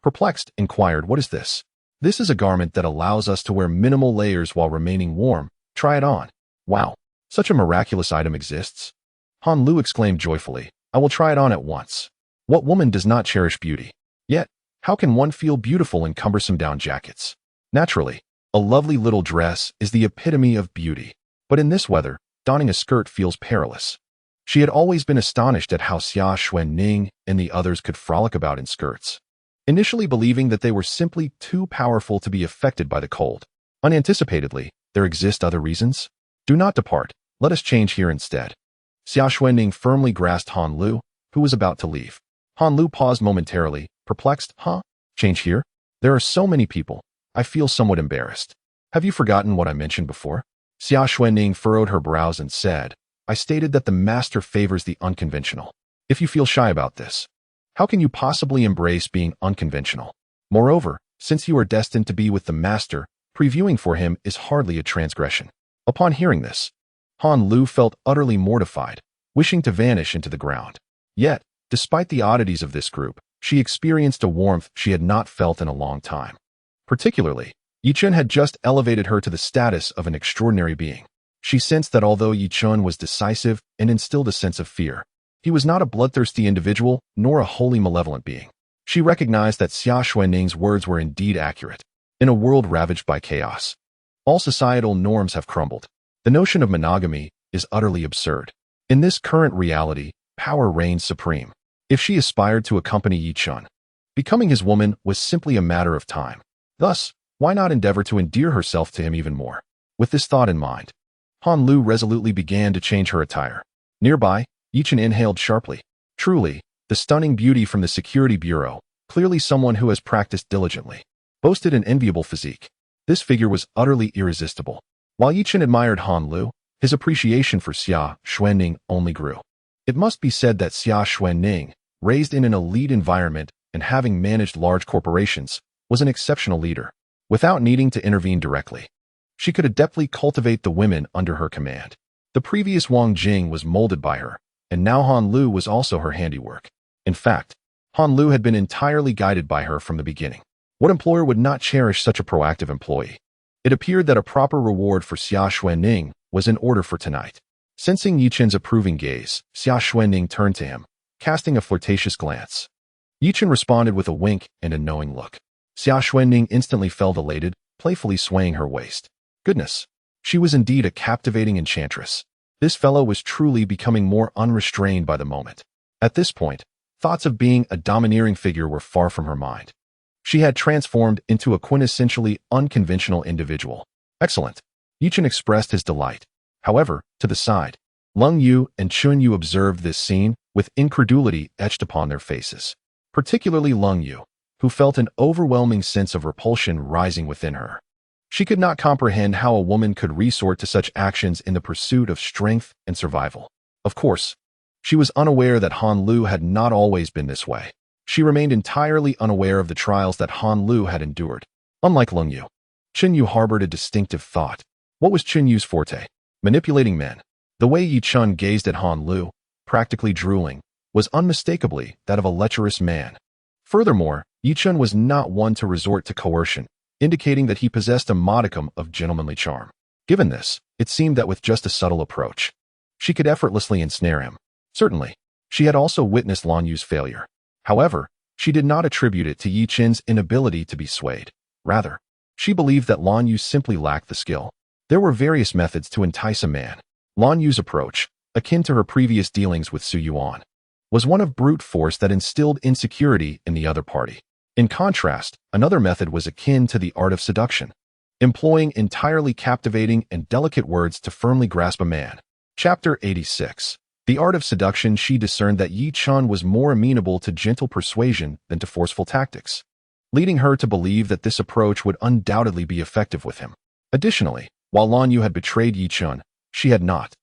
perplexed, inquired, what is this? This is a garment that allows us to wear minimal layers while remaining warm. Try it on. Wow, such a miraculous item exists. Han Lu exclaimed joyfully, I will try it on at once. What woman does not cherish beauty? Yet, how can one feel beautiful in cumbersome down jackets? Naturally, a lovely little dress is the epitome of beauty. But in this weather, donning a skirt feels perilous. She had always been astonished at how Xia Xuanning and the others could frolic about in skirts, initially believing that they were simply too powerful to be affected by the cold. Unanticipatedly, there exist other reasons. Do not depart, let us change here instead. Xia Xuanning firmly grasped Han Lu, who was about to leave. Han Lu paused momentarily, perplexed. Huh? Change here? There are so many people. I feel somewhat embarrassed. Have you forgotten what I mentioned before? Xia Xuanning furrowed her brows and said, I stated that the master favors the unconventional. If you feel shy about this, how can you possibly embrace being unconventional? Moreover, since you are destined to be with the master, previewing for him is hardly a transgression. Upon hearing this, Han Lu felt utterly mortified, wishing to vanish into the ground. Yet, despite the oddities of this group, she experienced a warmth she had not felt in a long time. Particularly, Yi Chun had just elevated her to the status of an extraordinary being. She sensed that although Yi Chun was decisive and instilled a sense of fear, he was not a bloodthirsty individual nor a wholly malevolent being. She recognized that Xia Xuanning's words were indeed accurate. In a world ravaged by chaos, all societal norms have crumbled. The notion of monogamy is utterly absurd. In this current reality, power reigns supreme. If she aspired to accompany Yi Chun, becoming his woman was simply a matter of time. Thus, why not endeavor to endear herself to him even more? With this thought in mind, Han Lu resolutely began to change her attire. Nearby, Yi Chun inhaled sharply. Truly, the stunning beauty from the security bureau, clearly someone who has practiced diligently, boasted an enviable physique. This figure was utterly irresistible. While Yi Chun admired Han Lu, his appreciation for Xia Xuanning only grew. It must be said that Xia Xuanning, raised in an elite environment and having managed large corporations, was an exceptional leader. Without needing to intervene directly, she could adeptly cultivate the women under her command. The previous Wang Jing was molded by her, and now Han Lu was also her handiwork. In fact, Han Lu had been entirely guided by her from the beginning. What employer would not cherish such a proactive employee? It appeared that a proper reward for Xia Xuanning was in order for tonight. Sensing Yi Chun's approving gaze, Xia Xuanning turned to him, casting a flirtatious glance. Yi Chun responded with a wink and a knowing look. Xia Xuanning instantly felt elated, playfully swaying her waist. Goodness, she was indeed a captivating enchantress. This fellow was truly becoming more unrestrained by the moment. At this point, thoughts of being a domineering figure were far from her mind. She had transformed into a quintessentially unconventional individual. Excellent. Yi Chun expressed his delight. However, to the side, Lung Yu and Chun Yu observed this scene with incredulity etched upon their faces. Particularly Lung Yu, who felt an overwhelming sense of repulsion rising within her. She could not comprehend how a woman could resort to such actions in the pursuit of strength and survival. Of course, she was unaware that Han Lu had not always been this way. She remained entirely unaware of the trials that Han Lu had endured. Unlike Lung Yu, Chun Yu harbored a distinctive thought. What was Chun Yu's forte? Manipulating men. The way Yi Chun gazed at Han Lu, practically drooling, was unmistakably that of a lecherous man. Furthermore, Yi Chun was not one to resort to coercion, indicating that he possessed a modicum of gentlemanly charm. Given this, it seemed that with just a subtle approach, she could effortlessly ensnare him. Certainly, she had also witnessed Lan Yu's failure. However, she did not attribute it to Yi Chun's inability to be swayed. Rather, she believed that Lan Yu simply lacked the skill. There were various methods to entice a man. Lan Yu's approach, akin to her previous dealings with Su Yuan, was one of brute force that instilled insecurity in the other party. In contrast, another method was akin to the art of seduction, employing entirely captivating and delicate words to firmly grasp a man. Chapter 86. The art of seduction. She discerned that Yi Chun was more amenable to gentle persuasion than to forceful tactics, leading her to believe that this approach would undoubtedly be effective with him. Additionally, while Lan Yu had betrayed Yi Chun, she had not.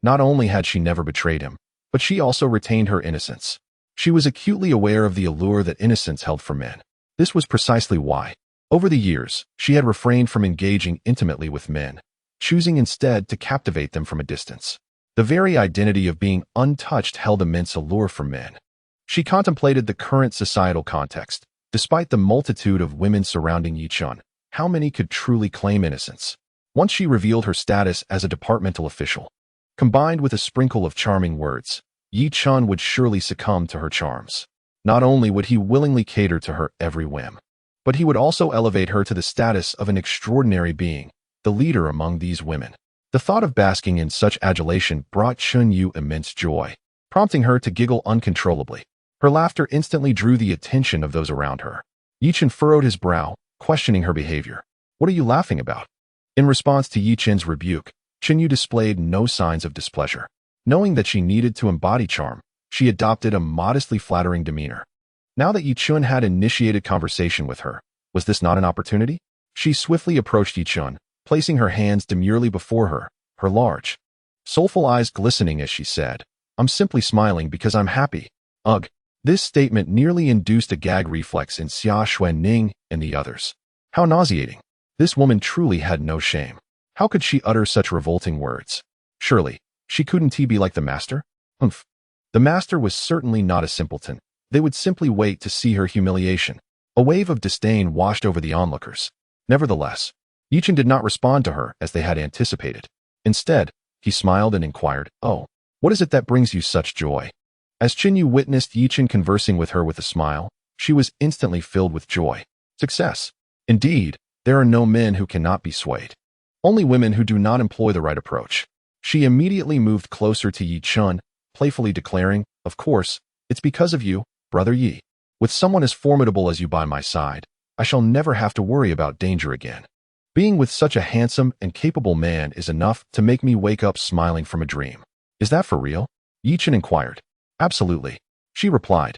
Not only had she never betrayed him, but she also retained her innocence. She was acutely aware of the allure that innocence held for men. This was precisely why, over the years, she had refrained from engaging intimately with men, choosing instead to captivate them from a distance. The very identity of being untouched held immense allure for men. She contemplated the current societal context. Despite the multitude of women surrounding Yi Chun, how many could truly claim innocence? Once she revealed her status as a departmental official, combined with a sprinkle of charming words, Yi Chun would surely succumb to her charms. Not only would he willingly cater to her every whim, but he would also elevate her to the status of an extraordinary being, the leader among these women. The thought of basking in such adulation brought Chun Yu immense joy, prompting her to giggle uncontrollably. Her laughter instantly drew the attention of those around her. Yi Chun furrowed his brow, questioning her behavior. What are you laughing about? In response to Yi Chun's rebuke, Chun Yu displayed no signs of displeasure. Knowing that she needed to embody charm, she adopted a modestly flattering demeanor. Now that Yi Chun had initiated conversation with her, was this not an opportunity? She swiftly approached Yi Chun, placing her hands demurely before her, her large, soulful eyes glistening as she said, "I'm simply smiling because I'm happy." Ugh. This statement nearly induced a gag reflex in Xia Xuanning and the others. How nauseating. This woman truly had no shame. How could she utter such revolting words? Surely, she couldn't be like the master? Humph. The master was certainly not a simpleton. They would simply wait to see her humiliation. A wave of disdain washed over the onlookers. Nevertheless, Yichen did not respond to her as they had anticipated. Instead, he smiled and inquired, "Oh, what is it that brings you such joy?" As Qinyu witnessed Yichen conversing with her with a smile, she was instantly filled with joy. Success. Indeed, there are no men who cannot be swayed. Only women who do not employ the right approach. She immediately moved closer to Yi Chun, playfully declaring, "Of course, it's because of you, Brother Yi. With someone as formidable as you by my side, I shall never have to worry about danger again. Being with such a handsome and capable man is enough to make me wake up smiling from a dream." "Is that for real?" Yi Chun inquired. "Absolutely," she replied.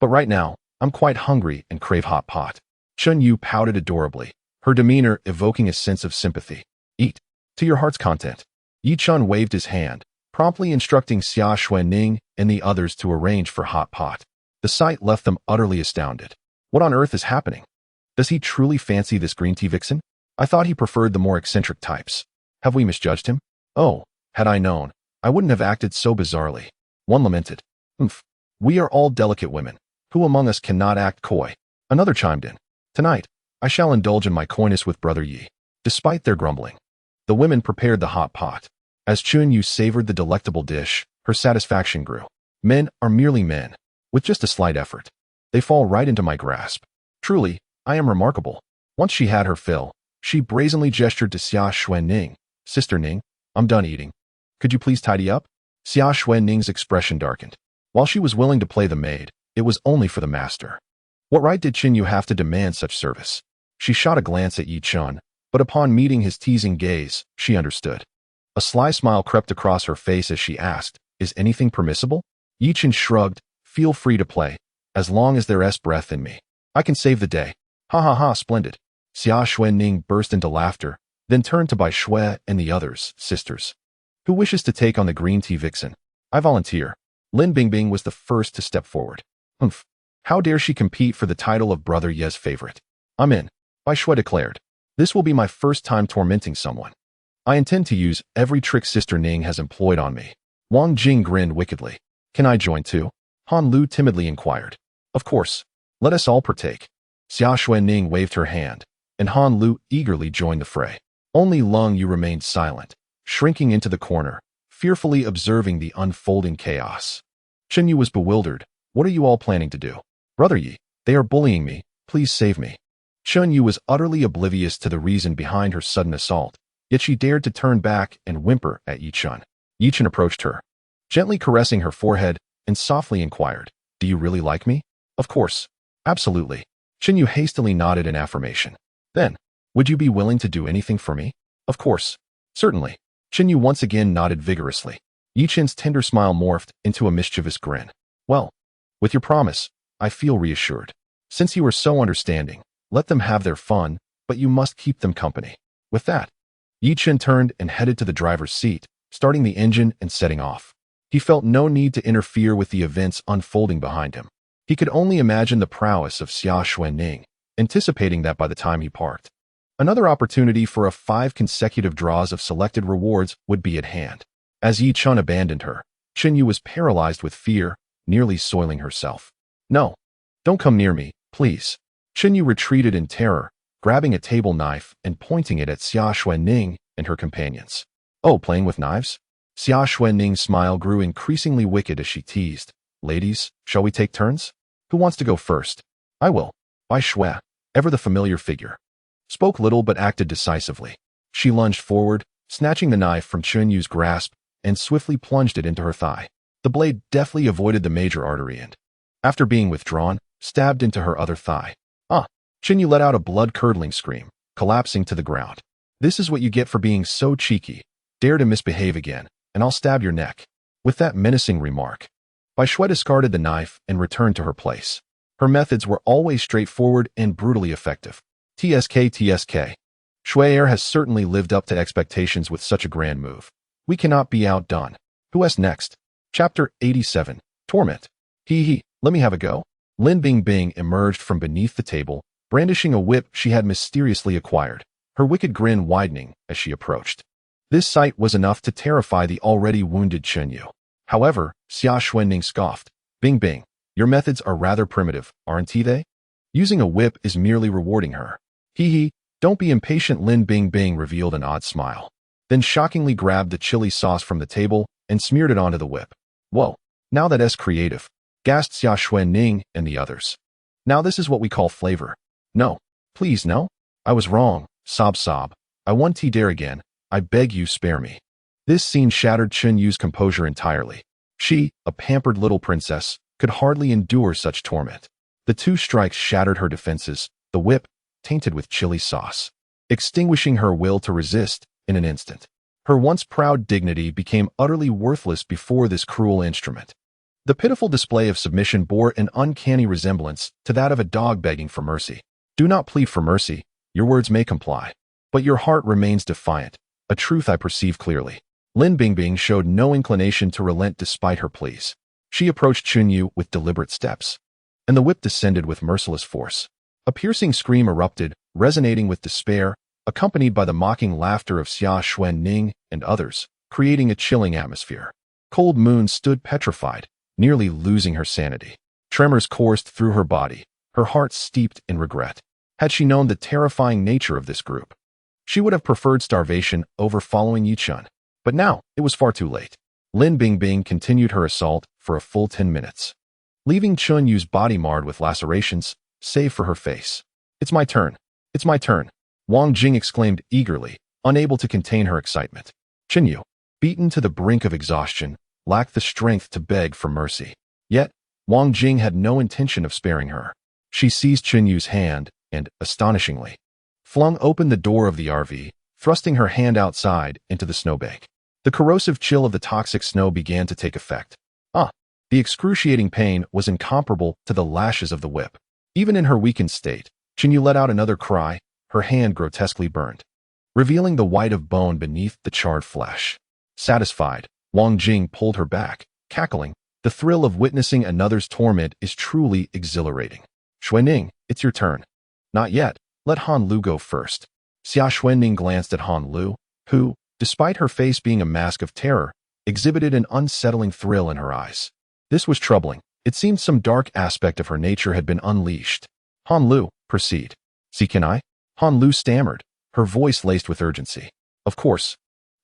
"But right now, I'm quite hungry and crave hot pot." Chun Yu pouted adorably, her demeanor evoking a sense of sympathy. "Eat to your heart's content." Yi Chun waved his hand, promptly instructing Xia Xuanning and the others to arrange for hot pot. The sight left them utterly astounded. What on earth is happening? Does he truly fancy this green tea vixen? I thought he preferred the more eccentric types. Have we misjudged him? Oh, had I known, I wouldn't have acted so bizarrely. One lamented. "Humph. We are all delicate women. Who among us cannot act coy?" Another chimed in. "Tonight, I shall indulge in my coyness with Brother Yi." Despite their grumbling, the women prepared the hot pot. As Chun Yu savored the delectable dish, her satisfaction grew. Men are merely men. With just a slight effort, they fall right into my grasp. Truly, I am remarkable. Once she had her fill, she brazenly gestured to Xia Xuanning. "Sister Ning, I'm done eating. Could you please tidy up?" Xia Xuanning's expression darkened. While she was willing to play the maid, it was only for the master. What right did Qin Yu have to demand such service? She shot a glance at Yi Chun, but upon meeting his teasing gaze, she understood. A sly smile crept across her face as she asked, "Is anything permissible?" Yi Chun shrugged. "Feel free to play, as long as there's breath in me. I can save the day." "Ha ha ha, splendid." Xia Xuanning burst into laughter, then turned to Bai Shui and the others, "Sisters, who wishes to take on the green tea vixen? I volunteer." Lin Bingbing was the first to step forward. "Humph. How dare she compete for the title of Brother Ye's favorite?" "I'm in," Bai Shui declared. "This will be my first time tormenting someone. I intend to use every trick Sister Ning has employed on me." Wang Jing grinned wickedly. "Can I join too?" Han Lu timidly inquired. "Of course. Let us all partake." Xia Xuanning waved her hand, and Han Lu eagerly joined the fray. Only Lung Yu remained silent, shrinking into the corner, fearfully observing the unfolding chaos. Chen Yu was bewildered. "What are you all planning to do?" "Brother Yi, they are bullying me. Please save me." Chen Yu was utterly oblivious to the reason behind her sudden assault, yet she dared to turn back and whimper at Yi Chun. Yi Chun approached her, gently caressing her forehead, and softly inquired, "Do you really like me?" "Of course. Absolutely." Chen Yu hastily nodded in affirmation. "Then, would you be willing to do anything for me?" "Of course. Certainly." Chen Yu once again nodded vigorously. Yi Chen's tender smile morphed into a mischievous grin. "Well, with your promise, I feel reassured. Since you are so understanding, let them have their fun, but you must keep them company." With that, Yi Chen turned and headed to the driver's seat, starting the engine and setting off. He felt no need to interfere with the events unfolding behind him. He could only imagine the prowess of Xia Xuanning, anticipating that by the time he parked, another opportunity for 5 consecutive draws of selected rewards would be at hand. As Yi Chun abandoned her, Chen Yu was paralyzed with fear, nearly soiling herself. "No, don't come near me, please." Chen Yu retreated in terror, grabbing a table knife and pointing it at Xia Xuanning and her companions. "Oh, playing with knives?" Xia Xuanning's smile grew increasingly wicked as she teased. "Ladies, shall we take turns? Who wants to go first?" "I will." Bai Shui, ever the familiar figure, spoke little but acted decisively. She lunged forward, snatching the knife from Chen Yu's grasp, and swiftly plunged it into her thigh. The blade deftly avoided the major artery and, after being withdrawn, stabbed into her other thigh. "Ah!" Chen Yu let out a blood-curdling scream, collapsing to the ground. "This is what you get for being so cheeky. Dare to misbehave again, and I'll stab your neck." With that menacing remark, Bai Shui discarded the knife and returned to her place. Her methods were always straightforward and brutally effective. TSK. Shui'er has certainly lived up to expectations with such a grand move. We cannot be outdone. Who is next? Chapter 87. Torment. Let me have a go. Lin Bingbing emerged from beneath the table, brandishing a whip she had mysteriously acquired, her wicked grin widening as she approached. This sight was enough to terrify the already wounded Chenyu. However, Xia Xuanning scoffed. Bingbing, your methods are rather primitive, aren't they? Using a whip is merely rewarding her. Don't be impatient. Lin Bingbing revealed an odd smile, then shockingly grabbed the chili sauce from the table and smeared it onto the whip. Whoa, now that's creative, gasped Xia Xuanning and the others. Now this is what we call flavor. No, please no. I was wrong, sob. I won't dare again. I beg you spare me. This scene shattered Chenyu's composure entirely. She, a pampered little princess, could hardly endure such torment. The two strikes shattered her defenses, the whip, tainted with chili sauce, extinguishing her will to resist in an instant. Her once proud dignity became utterly worthless before this cruel instrument. The pitiful display of submission bore an uncanny resemblance to that of a dog begging for mercy. Do not plead for mercy, your words may comply, but your heart remains defiant, a truth I perceive clearly. Lin Bingbing showed no inclination to relent despite her pleas. She approached Chenyu with deliberate steps, and the whip descended with merciless force. A piercing scream erupted, resonating with despair, accompanied by the mocking laughter of Xia Xuanning and others, creating a chilling atmosphere. Cold Moon stood petrified, nearly losing her sanity. Tremors coursed through her body, her heart steeped in regret. Had she known the terrifying nature of this group, she would have preferred starvation over following Yichun. But now, it was far too late. Lin Bingbing continued her assault for a full 10 minutes, leaving Chenyu's body marred with lacerations, save for her face. It's my turn. It's my turn. Wang Jing exclaimed eagerly, unable to contain her excitement. Chenyu, beaten to the brink of exhaustion, lacked the strength to beg for mercy. Yet, Wang Jing had no intention of sparing her. She seized Chenyu's hand and, astonishingly, flung open the door of the RV, thrusting her hand outside into the snowbank. The corrosive chill of the toxic snow began to take effect. The excruciating pain was incomparable to the lashes of the whip. Even in her weakened state, Chenyu let out another cry, her hand grotesquely burned, revealing the white of bone beneath the charred flesh. Satisfied, Wang Jing pulled her back, cackling. The thrill of witnessing another's torment is truly exhilarating. Xuanning, it's your turn. Not yet. Let Han Lu go first. Xia Xuanning glanced at Han Lu, who, despite her face being a mask of terror, exhibited an unsettling thrill in her eyes. This was troubling. It seemed some dark aspect of her nature had been unleashed. Han Lu, proceed. See, can I? Han Lu stammered, her voice laced with urgency. Of course.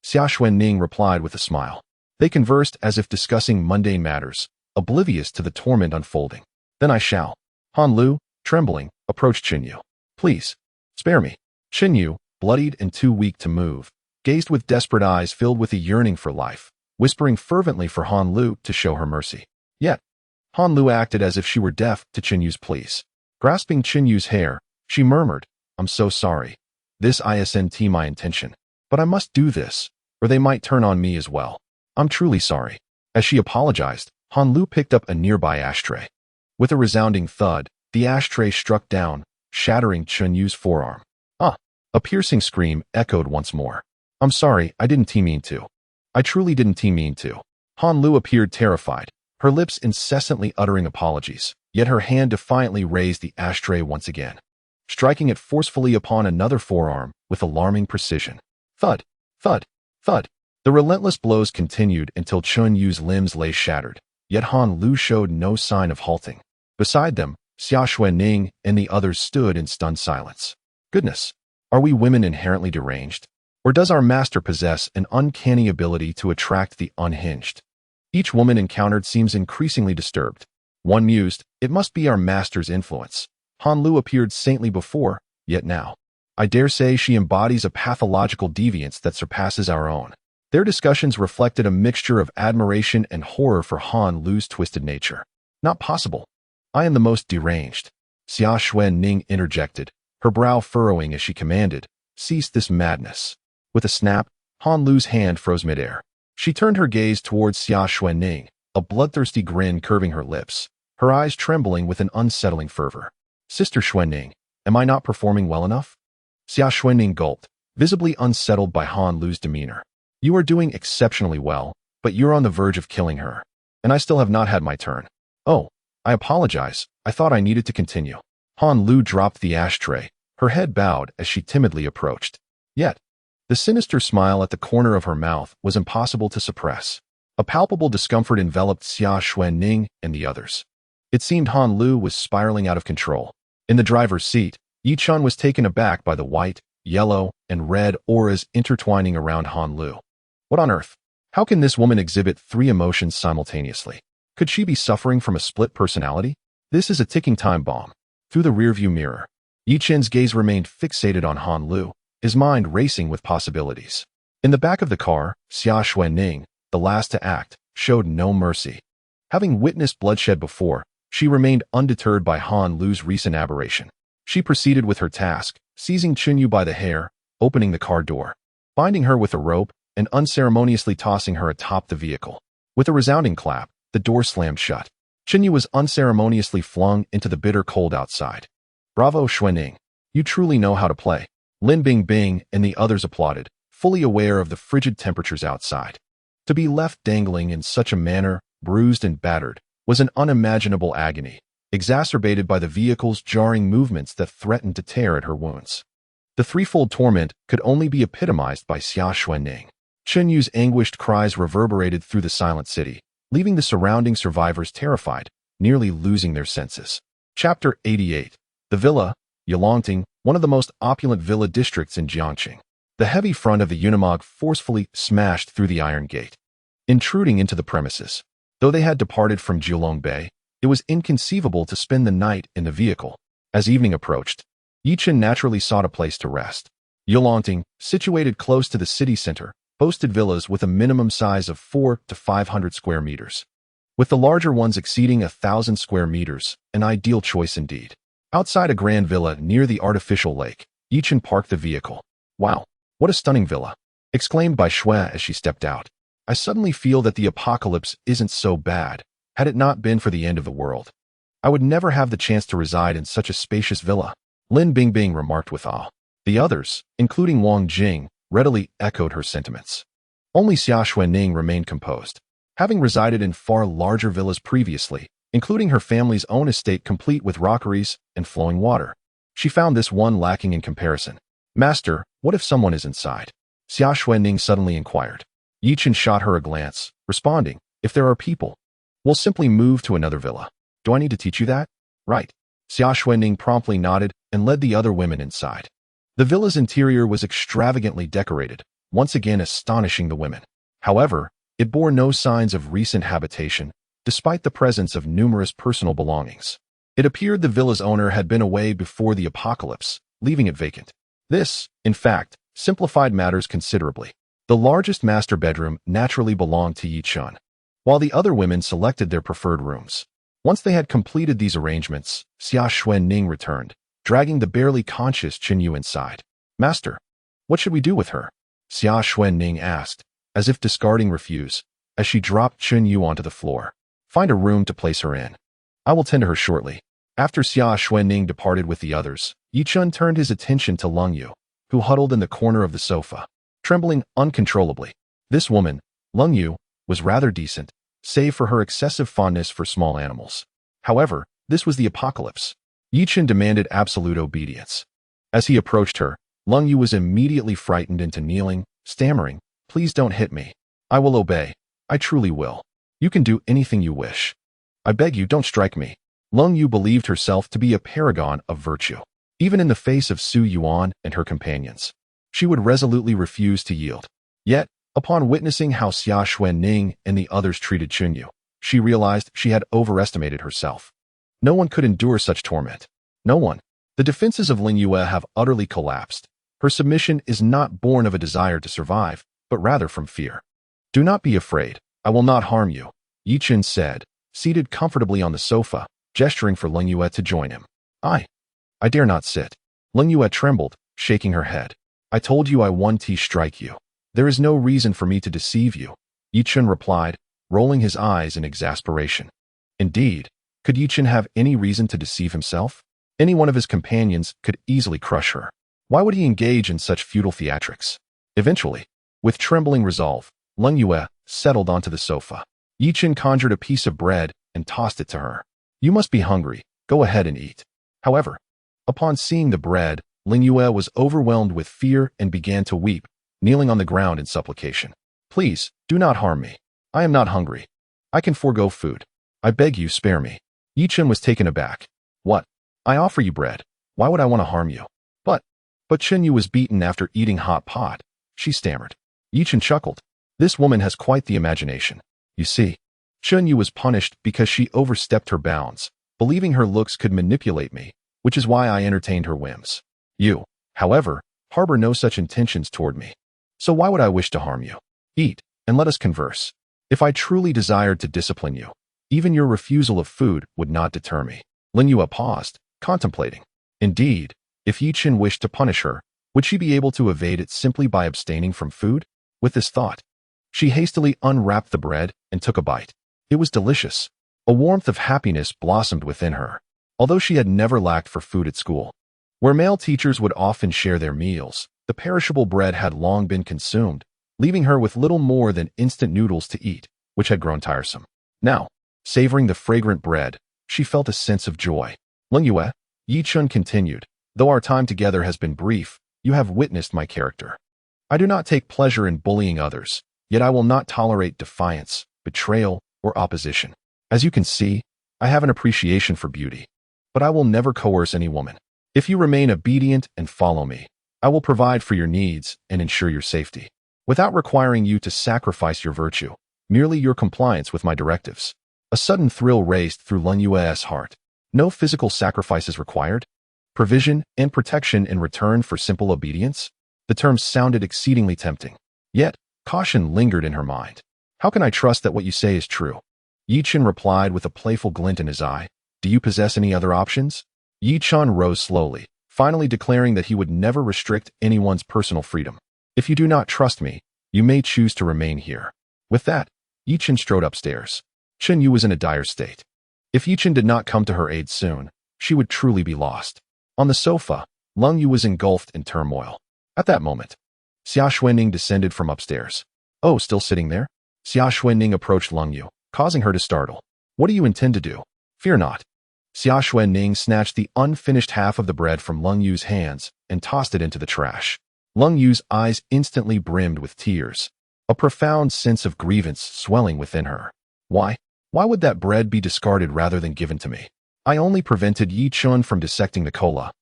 Xia Xuanning replied with a smile. They conversed as if discussing mundane matters, oblivious to the torment unfolding. Then I shall. Han Lu, trembling, approached Chenyu. Please, spare me. Chenyu, bloodied and too weak to move, gazed with desperate eyes filled with a yearning for life, whispering fervently for Han Lu to show her mercy. Yet, Han Lu acted as if she were deaf to Chenyu's pleas. Grasping Chenyu's hair, she murmured, I'm so sorry. This isn't my intention. But I must do this, or they might turn on me as well. I'm truly sorry. As she apologized, Han Lu picked up a nearby ashtray. With a resounding thud, the ashtray struck down, shattering Chenyu's forearm. A piercing scream echoed once more. I'm sorry, I didn't mean to. I truly didn't mean to. Han Lu appeared terrified, her lips incessantly uttering apologies, yet her hand defiantly raised the ashtray once again, striking it forcefully upon another forearm with alarming precision. Thud, thud, thud. The relentless blows continued until Chenyu's limbs lay shattered, yet Han Lu showed no sign of halting. Beside them, Xia Xuanning and the others stood in stunned silence. Goodness, are we women inherently deranged? Or does our master possess an uncanny ability to attract the unhinged? Each woman encountered seems increasingly disturbed. One mused, it must be our master's influence. Han Lu appeared saintly before, yet now, I dare say she embodies a pathological deviance that surpasses our own. Their discussions reflected a mixture of admiration and horror for Han Lu's twisted nature. Not possible. I am the most deranged. Xia Xuanning interjected, her brow furrowing as she commanded, cease this madness. With a snap, Han Lu's hand froze midair. She turned her gaze towards Xia Xuanning, a bloodthirsty grin curving her lips, her eyes trembling with an unsettling fervor. Sister Xuanning, am I not performing well enough? Xia Xuanning gulped, visibly unsettled by Han Lu's demeanor. You are doing exceptionally well, but you're on the verge of killing her. And I still have not had my turn. Oh, I apologize. I thought I needed to continue. Han Lu dropped the ashtray, her head bowed as she timidly approached. Yet, the sinister smile at the corner of her mouth was impossible to suppress. A palpable discomfort enveloped Xia Xuanning and the others. It seemed Han Lu was spiraling out of control. In the driver's seat, Yi Chun was taken aback by the white, yellow, and red auras intertwining around Han Lu. What on earth? How can this woman exhibit 3 emotions simultaneously? Could she be suffering from a split personality? This is a ticking time bomb. Through the rearview mirror, Yi Chun's gaze remained fixated on Han Lu, his mind racing with possibilities. In the back of the car, Xia Xuanning, the last to act, showed no mercy. Having witnessed bloodshed before, she remained undeterred by Han Lu's recent aberration. She proceeded with her task, seizing Chunyu by the hair, opening the car door, binding her with a rope, and unceremoniously tossing her atop the vehicle. With a resounding clap, the door slammed shut. Chunyu was unceremoniously flung into the bitter cold outside. Bravo, Xuanning. You truly know how to play. Lin Bingbing and the others applauded, fully aware of the frigid temperatures outside. To be left dangling in such a manner, bruised and battered, was an unimaginable agony, exacerbated by the vehicle's jarring movements that threatened to tear at her wounds. The threefold torment could only be epitomized by Xia Xuanning. Chunyu's anguished cries reverberated through the silent city, leaving the surrounding survivors terrified, nearly losing their senses. Chapter 88. The Villa, Yulongting, one of the most opulent villa districts in Jiangqing. The heavy front of the Unimog forcefully smashed through the iron gate, intruding into the premises. Though they had departed from Julong Bay, it was inconceivable to spend the night in the vehicle. As evening approached, Yi Chun naturally sought a place to rest. Yulongting, situated close to the city center, boasted villas with a minimum size of 400 to 500 square meters, with the larger ones exceeding 1,000 square meters, an ideal choice indeed. Outside a grand villa near the artificial lake, Yi Chun parked the vehicle. Wow, what a stunning villa! Exclaimed by Xue as she stepped out. I suddenly feel that the apocalypse isn't so bad. Had it not been for the end of the world, I would never have the chance to reside in such a spacious villa, Lin Bingbing remarked with awe. The others, including Wang Jing, readily echoed her sentiments. Only Xia Xuanning remained composed. Having resided in far larger villas previously, including her family's own estate complete with rockeries and flowing water, she found this one lacking in comparison. Master, what if someone is inside? Xia Xuanning suddenly inquired. Yi Chun shot her a glance, responding, if there are people, we'll simply move to another villa. Do I need to teach you that? Right. Xia Xuanning promptly nodded and led the other women inside. The villa's interior was extravagantly decorated, once again astonishing the women. However, it bore no signs of recent habitation, despite the presence of numerous personal belongings. It appeared the villa's owner had been away before the apocalypse, leaving it vacant. This, in fact, simplified matters considerably. The largest master bedroom naturally belonged to Yi Chun, while the other women selected their preferred rooms. Once they had completed these arrangements, Xia Xuanning returned, dragging the barely conscious Chunyu inside. Master, what should we do with her? Xia Xuanning asked, as if discarding refuse, as she dropped Chunyu onto the floor. Find a room to place her in. I will tend to her shortly. After Xia Xuanning departed with the others, Yi Chun turned his attention to Leng Yu, who huddled in the corner of the sofa, trembling uncontrollably. This woman, Leng Yu, was rather decent, save for her excessive fondness for small animals. However, this was the apocalypse. Yi Chun demanded absolute obedience. As he approached her, Leng Yu was immediately frightened into kneeling, stammering, "Please don't hit me. I will obey. I truly will. You can do anything you wish. I beg you, don't strike me." Leng Yu believed herself to be a paragon of virtue. Even in the face of Su Yuan and her companions, she would resolutely refuse to yield. Yet, upon witnessing how Xia Xuanning and the others treated Chunyu, she realized she had overestimated herself. No one could endure such torment. No one. The defenses of Ling Yue have utterly collapsed. Her submission is not born of a desire to survive, but rather from fear. Do not be afraid. I will not harm you, Yi Chun said, seated comfortably on the sofa, gesturing for Ling Yue to join him. I dare not sit. Ling Yue trembled, shaking her head. I told you I won't strike you. There is no reason for me to deceive you, Yi Chun replied, rolling his eyes in exasperation. Indeed, could Yi Chun have any reason to deceive himself? Any one of his companions could easily crush her. Why would he engage in such futile theatrics? Eventually, with trembling resolve, Leng Yue settled onto the sofa. Yi Chen conjured a piece of bread and tossed it to her. You must be hungry. Go ahead and eat. However, upon seeing the bread, Leng Yue was overwhelmed with fear and began to weep, kneeling on the ground in supplication. Please, do not harm me. I am not hungry. I can forego food. I beg you, spare me. Yi Chen was taken aback. What? I offer you bread. Why would I want to harm you? But Chen Yu was beaten after eating hot pot. She stammered. Yi Chen chuckled. This woman has quite the imagination. You see, Chen Yu was punished because she overstepped her bounds, believing her looks could manipulate me, which is why I entertained her whims. You, however, harbor no such intentions toward me. So why would I wish to harm you? Eat, and let us converse. If I truly desired to discipline you, even your refusal of food would not deter me. Leng Yue paused, contemplating. Indeed, if Yi Chen wished to punish her, would she be able to evade it simply by abstaining from food? With this thought, she hastily unwrapped the bread and took a bite. It was delicious. A warmth of happiness blossomed within her, although she had never lacked for food at school. Where male teachers would often share their meals, the perishable bread had long been consumed, leaving her with little more than instant noodles to eat, which had grown tiresome. Now, savoring the fragrant bread, she felt a sense of joy. Leng Yue, Yi Chen continued, though our time together has been brief, you have witnessed my character. I do not take pleasure in bullying others, yet I will not tolerate defiance, betrayal, or opposition. As you can see, I have an appreciation for beauty, but I will never coerce any woman. If you remain obedient and follow me, I will provide for your needs and ensure your safety, without requiring you to sacrifice your virtue, merely your compliance with my directives. A sudden thrill raced through Leng Yue's heart. No physical sacrifices required? Provision and protection in return for simple obedience? The terms sounded exceedingly tempting. Yet, caution lingered in her mind. How can I trust that what you say is true? Yi Chen replied with a playful glint in his eye. Do you possess any other options? Yi Chen rose slowly, finally declaring that he would never restrict anyone's personal freedom. If you do not trust me, you may choose to remain here. With that, Yi Chen strode upstairs. Chen Yu was in a dire state. If Yi Chen did not come to her aid soon, she would truly be lost. On the sofa, Leng Yu was engulfed in turmoil. At that moment, Xia Xuanning descended from upstairs. Oh, still sitting there? Xia Xuanning approached Leng Yu, causing her to startle. What do you intend to do? Fear not. Xia Xuanning snatched the unfinished half of the bread from Leng Yu's hands and tossed it into the trash. Leng Yu's eyes instantly brimmed with tears, a profound sense of grievance swelling within her. Why? Why would that bread be discarded rather than given to me? I only prevented Yi Chen from dissecting the cola.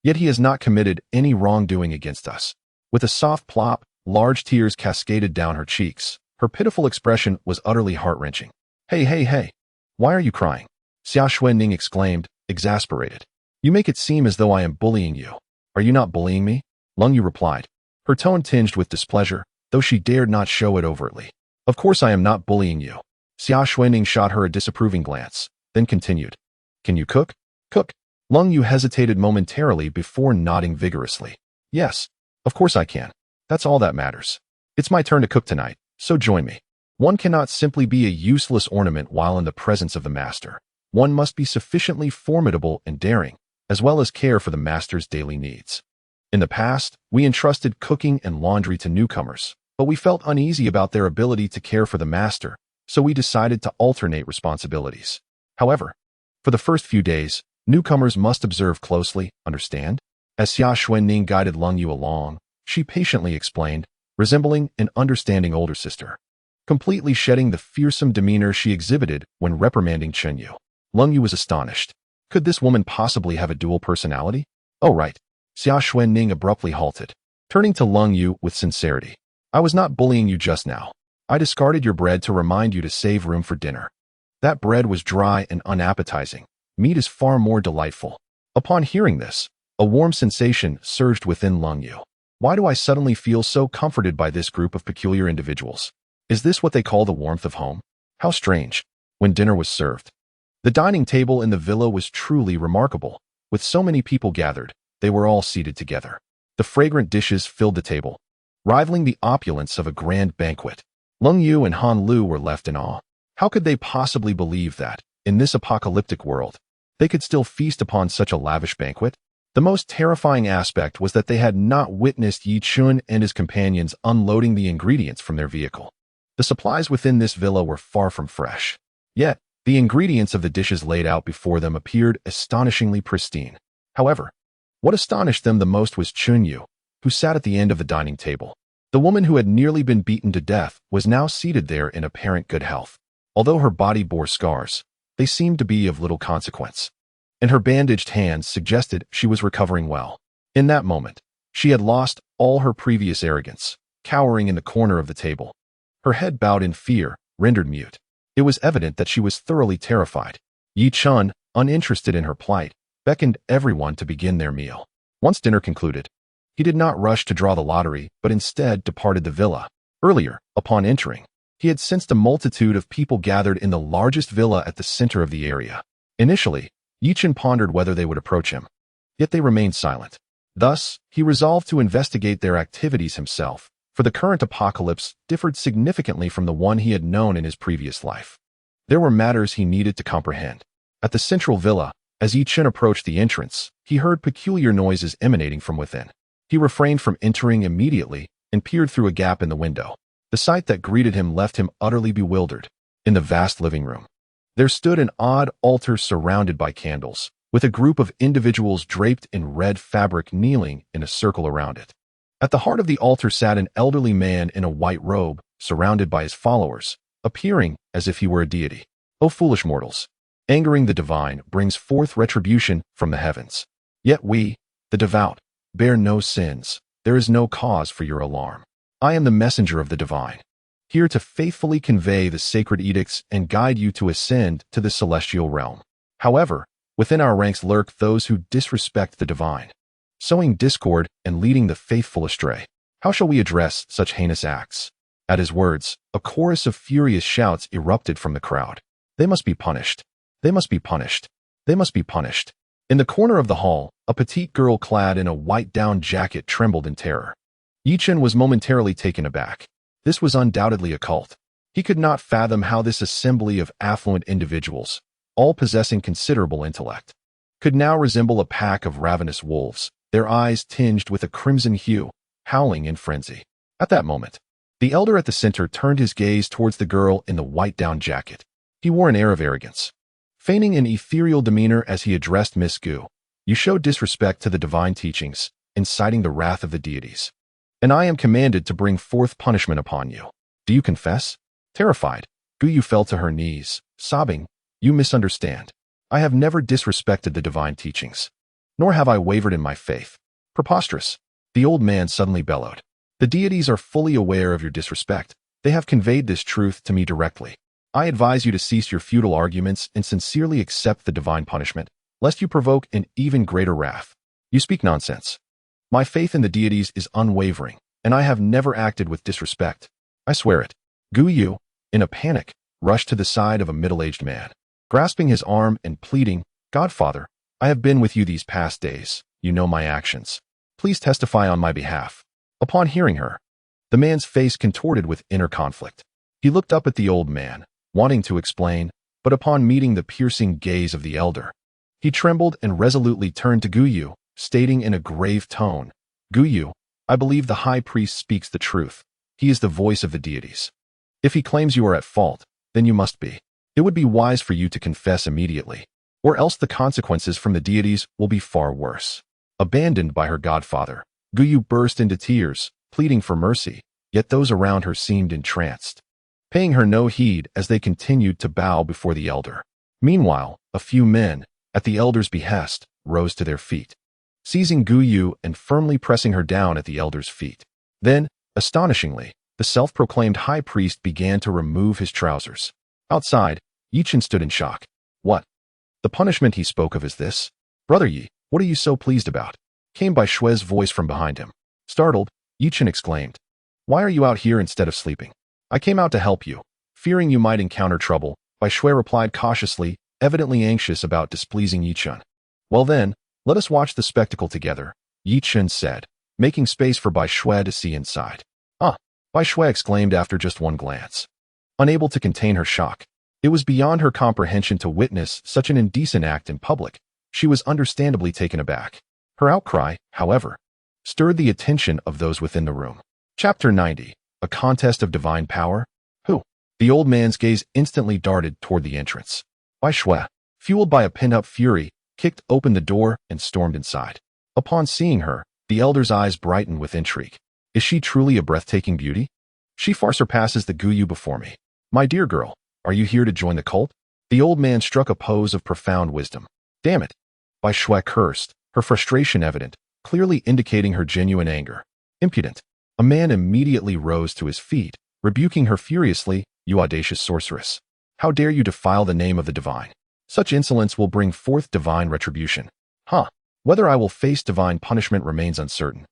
Yet he has not committed any wrongdoing against us. With a soft plop, large tears cascaded down her cheeks. Her pitiful expression was utterly heart-wrenching. Hey. Why are you crying? Xia Xuanning exclaimed, exasperated. You make it seem as though I am bullying you. Are you not bullying me? Leng Yu replied, her tone tinged with displeasure, though she dared not show it overtly. Of course I am not bullying you. Xia Xuanning shot her a disapproving glance, then continued. Can you cook? Cook. Leng Yu hesitated momentarily before nodding vigorously. Yes, of course I can. That's all that matters. It's my turn to cook tonight, so join me. One cannot simply be a useless ornament while in the presence of the master. One must be sufficiently formidable and daring, as well as care for the master's daily needs. In the past, we entrusted cooking and laundry to newcomers, but we felt uneasy about their ability to care for the master, so we decided to alternate responsibilities. However, for the first few days, newcomers must observe closely, understand? As Xia Xuanning guided Leng Yu along, she patiently explained, resembling an understanding older sister, completely shedding the fearsome demeanor she exhibited when reprimanding Chen Yu. Leng Yu was astonished. Could this woman possibly have a dual personality? Oh right. Xia Xuanning abruptly halted, turning to Leng Yu with sincerity. I was not bullying you just now. I discarded your bread to remind you to save room for dinner. That bread was dry and unappetizing. Meat is far more delightful. Upon hearing this, a warm sensation surged within Leng Yu. Why do I suddenly feel so comforted by this group of peculiar individuals? Is this what they call the warmth of home? How strange. When dinner was served, the dining table in the villa was truly remarkable. With so many people gathered, they were all seated together. The fragrant dishes filled the table, rivaling the opulence of a grand banquet. Leng Yu and Han Lu were left in awe. How could they possibly believe that, in this apocalyptic world, they could still feast upon such a lavish banquet? The most terrifying aspect was that they had not witnessed Yi Chun and his companions unloading the ingredients from their vehicle. The supplies within this villa were far from fresh. Yet, the ingredients of the dishes laid out before them appeared astonishingly pristine. However, what astonished them the most was Chunyu, who sat at the end of the dining table. The woman who had nearly been beaten to death was now seated there in apparent good health. Although her body bore scars, they seemed to be of little consequence, and her bandaged hands suggested she was recovering well. In that moment, she had lost all her previous arrogance, cowering in the corner of the table. Her head bowed in fear, rendered mute. It was evident that she was thoroughly terrified. Yi Chun, uninterested in her plight, beckoned everyone to begin their meal. Once dinner concluded, he did not rush to draw the lottery, but instead departed the villa. Earlier, upon entering, he had sensed a multitude of people gathered in the largest villa at the center of the area. Initially, Yi Chun pondered whether they would approach him, yet they remained silent. Thus, he resolved to investigate their activities himself, for the current apocalypse differed significantly from the one he had known in his previous life. There were matters he needed to comprehend. At the central villa, as Yi Chun approached the entrance, he heard peculiar noises emanating from within. He refrained from entering immediately and peered through a gap in the window. The sight that greeted him left him utterly bewildered. In the vast living room, there stood an odd altar surrounded by candles, with a group of individuals draped in red fabric kneeling in a circle around it. At the heart of the altar sat an elderly man in a white robe, surrounded by his followers, appearing as if he were a deity. O foolish mortals! Angering the divine brings forth retribution from the heavens. Yet we, the devout, bear no sins. There is no cause for your alarm. I am the messenger of the divine, here to faithfully convey the sacred edicts and guide you to ascend to the celestial realm. However, within our ranks lurk those who disrespect the divine, sowing discord and leading the faithful astray. How shall we address such heinous acts? At his words, a chorus of furious shouts erupted from the crowd. They must be punished. They must be punished. They must be punished. In the corner of the hall, a petite girl clad in a white down jacket trembled in terror. Yi Chun was momentarily taken aback. This was undoubtedly a cult. He could not fathom how this assembly of affluent individuals, all possessing considerable intellect, could now resemble a pack of ravenous wolves, their eyes tinged with a crimson hue, howling in frenzy. At that moment, the elder at the center turned his gaze towards the girl in the white down jacket. He wore an air of arrogance, feigning an ethereal demeanor as he addressed Miss Gu. You show disrespect to the divine teachings, inciting the wrath of the deities, and I am commanded to bring forth punishment upon you. Do you confess? Terrified, Gu Yu fell to her knees, sobbing, You misunderstand. I have never disrespected the divine teachings, nor have I wavered in my faith. Preposterous, the old man suddenly bellowed. The deities are fully aware of your disrespect. They have conveyed this truth to me directly. I advise you to cease your futile arguments and sincerely accept the divine punishment, lest you provoke an even greater wrath. You speak nonsense. My faith in the deities is unwavering, and I have never acted with disrespect. I swear it. Gu Yu, in a panic, rushed to the side of a middle-aged man, grasping his arm and pleading, Godfather, I have been with you these past days. You know my actions. Please testify on my behalf. Upon hearing her, the man's face contorted with inner conflict. He looked up at the old man, wanting to explain, but upon meeting the piercing gaze of the elder, he trembled and resolutely turned to Gu Yu, stating in a grave tone, Gu Yu, I believe the high priest speaks the truth. He is the voice of the deities. If he claims you are at fault, then you must be. It would be wise for you to confess immediately, or else the consequences from the deities will be far worse. Abandoned by her godfather, Gu Yu burst into tears, pleading for mercy, yet those around her seemed entranced, paying her no heed as they continued to bow before the elder. Meanwhile, a few men, at the elder's behest, rose to their feet, seizing Gu Yu and firmly pressing her down at the elder's feet. Then, astonishingly, the self-proclaimed high priest began to remove his trousers. Outside, Yi Chun stood in shock. What? The punishment he spoke of is this? Brother Yi, what are you so pleased about? Came Bai Shui's voice from behind him. Startled, Yi Chun exclaimed, Why are you out here instead of sleeping? I came out to help you. Fearing you might encounter trouble, Bai Shui replied cautiously, evidently anxious about displeasing Yi Chun. Well then, let us watch the spectacle together, Yi Chun said, making space for Bai Shui to see inside. Ah, Bai Shui exclaimed after just one glance. Unable to contain her shock, it was beyond her comprehension to witness such an indecent act in public. She was understandably taken aback. Her outcry, however, stirred the attention of those within the room. Chapter 90. A Contest of Divine Power? Who? The old man's gaze instantly darted toward the entrance. Bai Shui, fueled by a pent-up fury, kicked open the door and stormed inside. Upon seeing her, the elder's eyes brightened with intrigue. Is she truly a breathtaking beauty? She far surpasses the Guyu before me. My dear girl, are you here to join the cult? The old man struck a pose of profound wisdom. Damn it! Bai Shui cursed, her frustration evident, clearly indicating her genuine anger. Impudent. A man immediately rose to his feet, rebuking her furiously. You audacious sorceress. How dare you defile the name of the divine? Such insolence will bring forth divine retribution. Huh. Whether I will face divine punishment remains uncertain.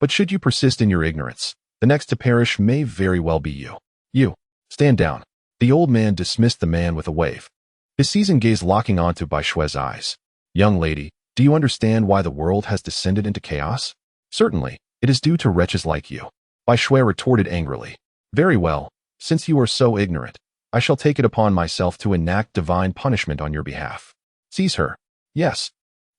But should you persist in your ignorance, the next to perish may very well be you. You. Stand down. The old man dismissed the man with a wave, his seasoned gaze locking onto Bai Shui's eyes. Young lady, do you understand why the world has descended into chaos? Certainly, it is due to wretches like you. Bai Shui retorted angrily. Very well, since you are so ignorant, I shall take it upon myself to enact divine punishment on your behalf. Seize her. Yes.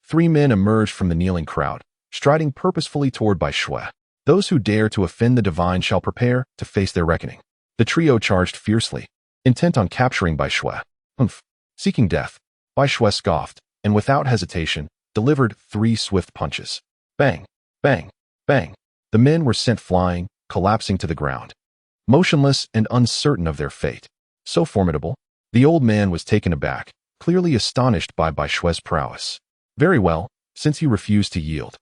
3 men emerged from the kneeling crowd, striding purposefully toward Bai Shui. Those who dare to offend the divine shall prepare to face their reckoning. The trio charged fiercely, intent on capturing Bai Shui. Seeking death, Bai Shui scoffed, and without hesitation, delivered 3 swift punches. Bang, bang, bang. The men were sent flying, collapsing to the ground, motionless and uncertain of their fate. So formidable, the old man was taken aback, clearly astonished by Bai Shui's prowess. Very well, since you refuse to yield,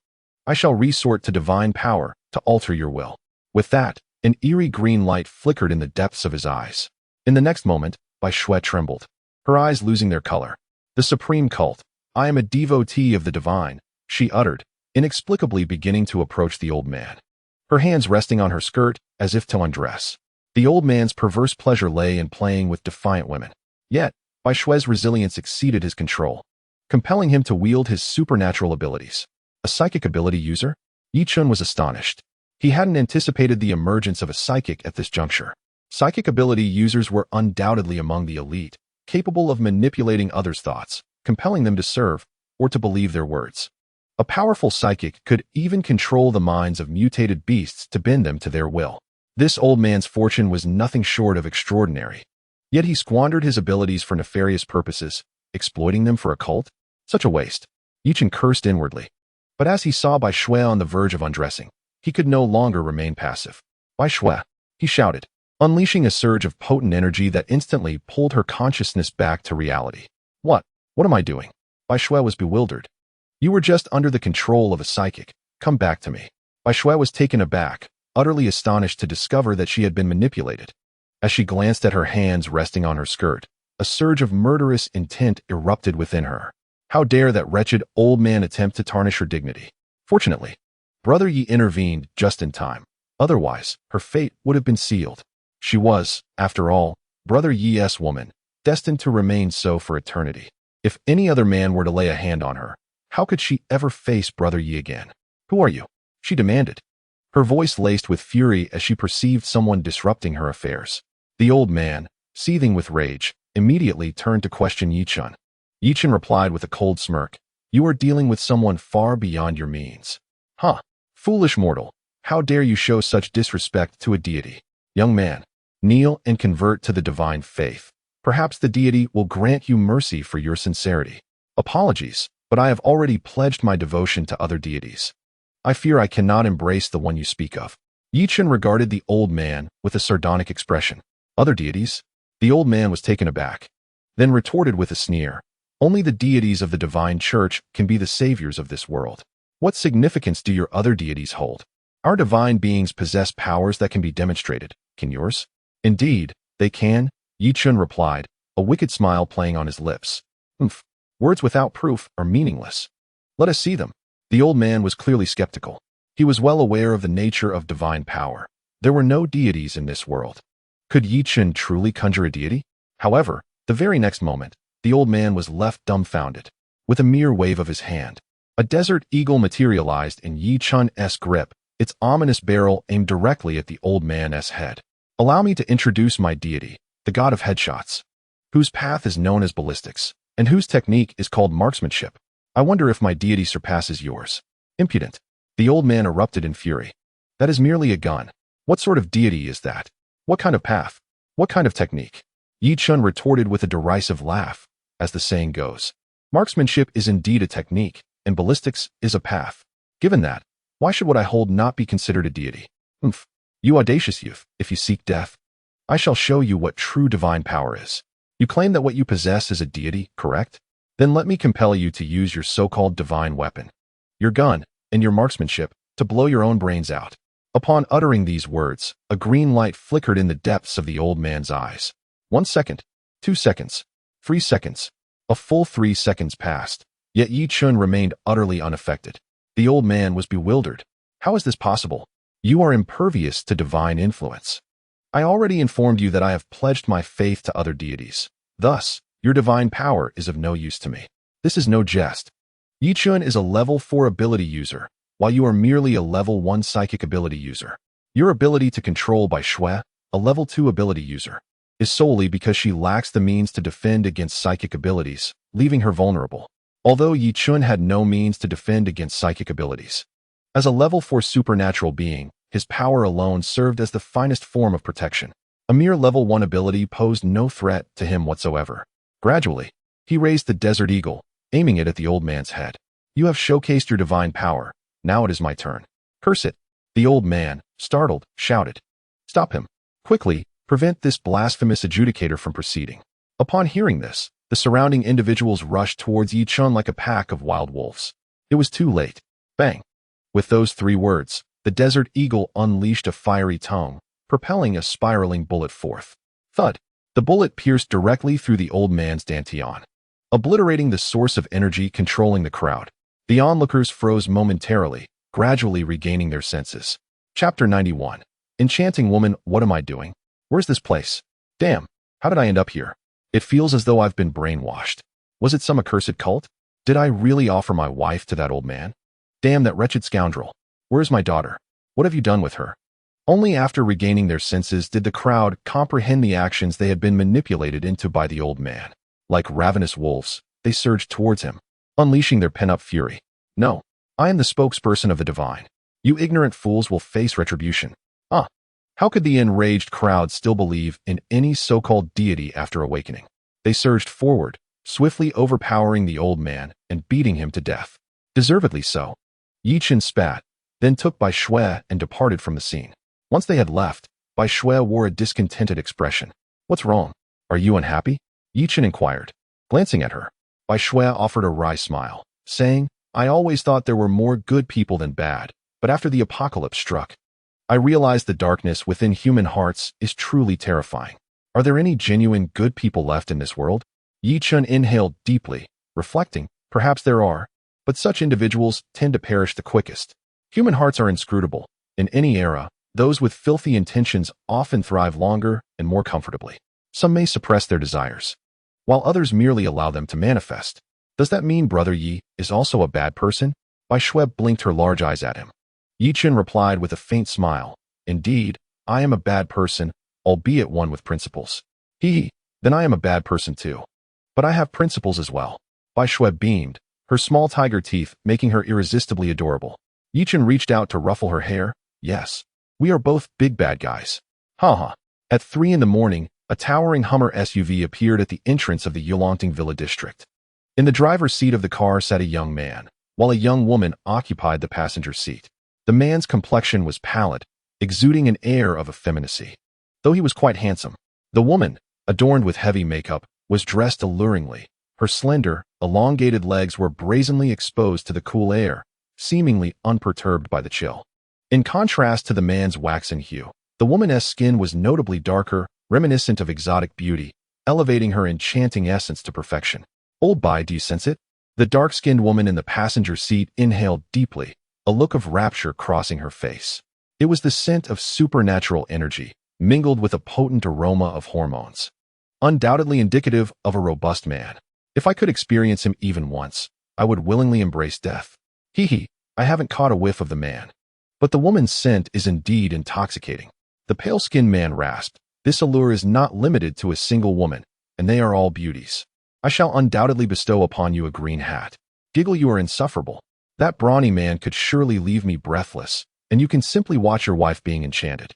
I shall resort to divine power to alter your will. With that, an eerie green light flickered in the depths of his eyes. In the next moment, Bai Shui trembled, her eyes losing their color. The supreme cult. I am a devotee of the divine, she uttered, inexplicably beginning to approach the old man, her hands resting on her skirt as if to undress. The old man's perverse pleasure lay in playing with defiant women. Yet, Bai Shui's resilience exceeded his control, compelling him to wield his supernatural abilities. A psychic ability user? Yi Chun was astonished. He hadn't anticipated the emergence of a psychic at this juncture. Psychic ability users were undoubtedly among the elite, capable of manipulating others' thoughts, compelling them to serve or to believe their words. A powerful psychic could even control the minds of mutated beasts to bend them to their will. This old man's fortune was nothing short of extraordinary. Yet he squandered his abilities for nefarious purposes, exploiting them for a cult? Such a waste. Yi Chun cursed inwardly. But as he saw Bai Shui on the verge of undressing, he could no longer remain passive. Bai Shui, he shouted, unleashing a surge of potent energy that instantly pulled her consciousness back to reality. What am I doing? Bai Shui was bewildered. You were just under the control of a psychic. Come back to me. Bai Shui was taken aback, utterly astonished to discover that she had been manipulated. As she glanced at her hands resting on her skirt, a surge of murderous intent erupted within her. How dare that wretched old man attempt to tarnish her dignity? Fortunately, Brother Yi intervened just in time. Otherwise, her fate would have been sealed. She was, after all, Brother Yi's woman, destined to remain so for eternity. If any other man were to lay a hand on her, how could she ever face Brother Yi again? Who are you? She demanded, her voice laced with fury as she perceived someone disrupting her affairs. The old man, seething with rage, immediately turned to question Yi Chun. Yi Chun replied with a cold smirk, You are dealing with someone far beyond your means. Huh. Foolish mortal, how dare you show such disrespect to a deity? Young man, kneel and convert to the divine faith. Perhaps the deity will grant you mercy for your sincerity. Apologies, but I have already pledged my devotion to other deities. I fear I cannot embrace the one you speak of. Yi Chun regarded the old man with a sardonic expression. Other deities? The old man was taken aback, then retorted with a sneer. Only the deities of the divine church can be the saviors of this world. What significance do your other deities hold? Our divine beings possess powers that can be demonstrated. Can yours? Indeed, they can, Yi Chun replied, a wicked smile playing on his lips. Words without proof are meaningless. Let us see them. The old man was clearly skeptical. He was well aware of the nature of divine power. There were no deities in this world. Could Yi Chun truly conjure a deity? However, the very next moment, the old man was left dumbfounded. With a mere wave of his hand, a desert eagle materialized in Yi Chun's grip, its ominous barrel aimed directly at the old man's head. Allow me to introduce my deity, the god of headshots, whose path is known as ballistics, and whose technique is called marksmanship. I wonder if my deity surpasses yours. Impudent. The old man erupted in fury. That is merely a gun. What sort of deity is that? What kind of path? What kind of technique? Yi Chun retorted with a derisive laugh. As the saying goes, marksmanship is indeed a technique, and ballistics is a path. Given that, why should what I hold not be considered a deity? Humph. You audacious youth, if you seek death, I shall show you what true divine power is. You claim that what you possess is a deity, correct? Then let me compel you to use your so-called divine weapon, your gun, and your marksmanship, to blow your own brains out. Upon uttering these words, a green light flickered in the depths of the old man's eyes. 1 second, 2 seconds, 3 seconds. A full 3 seconds passed, yet Yi Chun remained utterly unaffected. The old man was bewildered. How is this possible? You are impervious to divine influence. I already informed you that I have pledged my faith to other deities. Thus, your divine power is of no use to me. This is no jest. Yi Chun is a level 4 ability user, while you are merely a level 1 psychic ability user. Your ability to control by Shui, a level 2 ability user, is solely because she lacks the means to defend against psychic abilities, leaving her vulnerable. Although Yi Chun had no means to defend against psychic abilities. As a level 4 supernatural being, his power alone served as the finest form of protection. A mere level 1 ability posed no threat to him whatsoever. Gradually, he raised the Desert Eagle, aiming it at the old man's head. You have showcased your divine power. Now it is my turn. Curse it. The old man, startled, shouted. Stop him. Quickly, prevent this blasphemous adjudicator from proceeding. Upon hearing this, the surrounding individuals rushed towards Yi Chun like a pack of wild wolves. It was too late. Bang. With those 3 words, the Desert Eagle unleashed a fiery tongue, propelling a spiraling bullet forth. Thud. The bullet pierced directly through the old man's dantian, obliterating the source of energy controlling the crowd. The onlookers froze momentarily, gradually regaining their senses. Chapter 91. Enchanting woman, what am I doing? Where's this place? Damn, how did I end up here? It feels as though I've been brainwashed. Was it some accursed cult? Did I really offer my wife to that old man? Damn that wretched scoundrel. Where's my daughter? What have you done with her? Only after regaining their senses did the crowd comprehend the actions they had been manipulated into by the old man. Like ravenous wolves, they surged towards him, unleashing their pent-up fury. No, I am the spokesperson of the divine. You ignorant fools will face retribution. How could the enraged crowd still believe in any so-called deity after awakening? They surged forward, swiftly overpowering the old man and beating him to death. Deservedly so. Yi Chun spat, then took Bai Shui and departed from the scene. Once they had left, Bai Shui wore a discontented expression. What's wrong? Are you unhappy? Yi Chun inquired. Glancing at her, Bai Shui offered a wry smile, saying, I always thought there were more good people than bad, but after the apocalypse struck, I realized the darkness within human hearts is truly terrifying. Are there any genuine good people left in this world? Yi Chun inhaled deeply, reflecting, perhaps there are, but such individuals tend to perish the quickest. Human hearts are inscrutable. In any era, those with filthy intentions often thrive longer and more comfortably. Some may suppress their desires, while others merely allow them to manifest. Does that mean Brother Yi is also a bad person? Bai Shui blinked her large eyes at him. Yi Chun replied with a faint smile. Indeed, I am a bad person, albeit one with principles. Then I am a bad person too. But I have principles as well. Bai Shui beamed, her small tiger teeth making her irresistibly adorable. Yi Chun reached out to ruffle her hair. Yes, we are both big bad guys. Ha. At 3 in the morning, a towering Hummer SUV appeared at the entrance of the Yulongting Villa district. In the driver's seat of the car sat a young man, while a young woman occupied the passenger seat. The man's complexion was pallid, exuding an air of effeminacy, though he was quite handsome. The woman, adorned with heavy makeup, was dressed alluringly. Her slender, elongated legs were brazenly exposed to the cool air, seemingly unperturbed by the chill. In contrast to the man's waxen hue, the woman's skin was notably darker, reminiscent of exotic beauty, elevating her enchanting essence to perfection. Old Bai, do you sense it? The dark-skinned woman in the passenger seat inhaled deeply, a look of rapture crossing her face. It was the scent of supernatural energy, mingled with a potent aroma of hormones. Undoubtedly indicative of a robust man. If I could experience him even once, I would willingly embrace death. I haven't caught a whiff of the man. But the woman's scent is indeed intoxicating. The pale-skinned man rasped. This allure is not limited to a single woman, and they are all beauties. I shall undoubtedly bestow upon you a green hat. Giggle, you are insufferable. That brawny man could surely leave me breathless, and you can simply watch your wife being enchanted.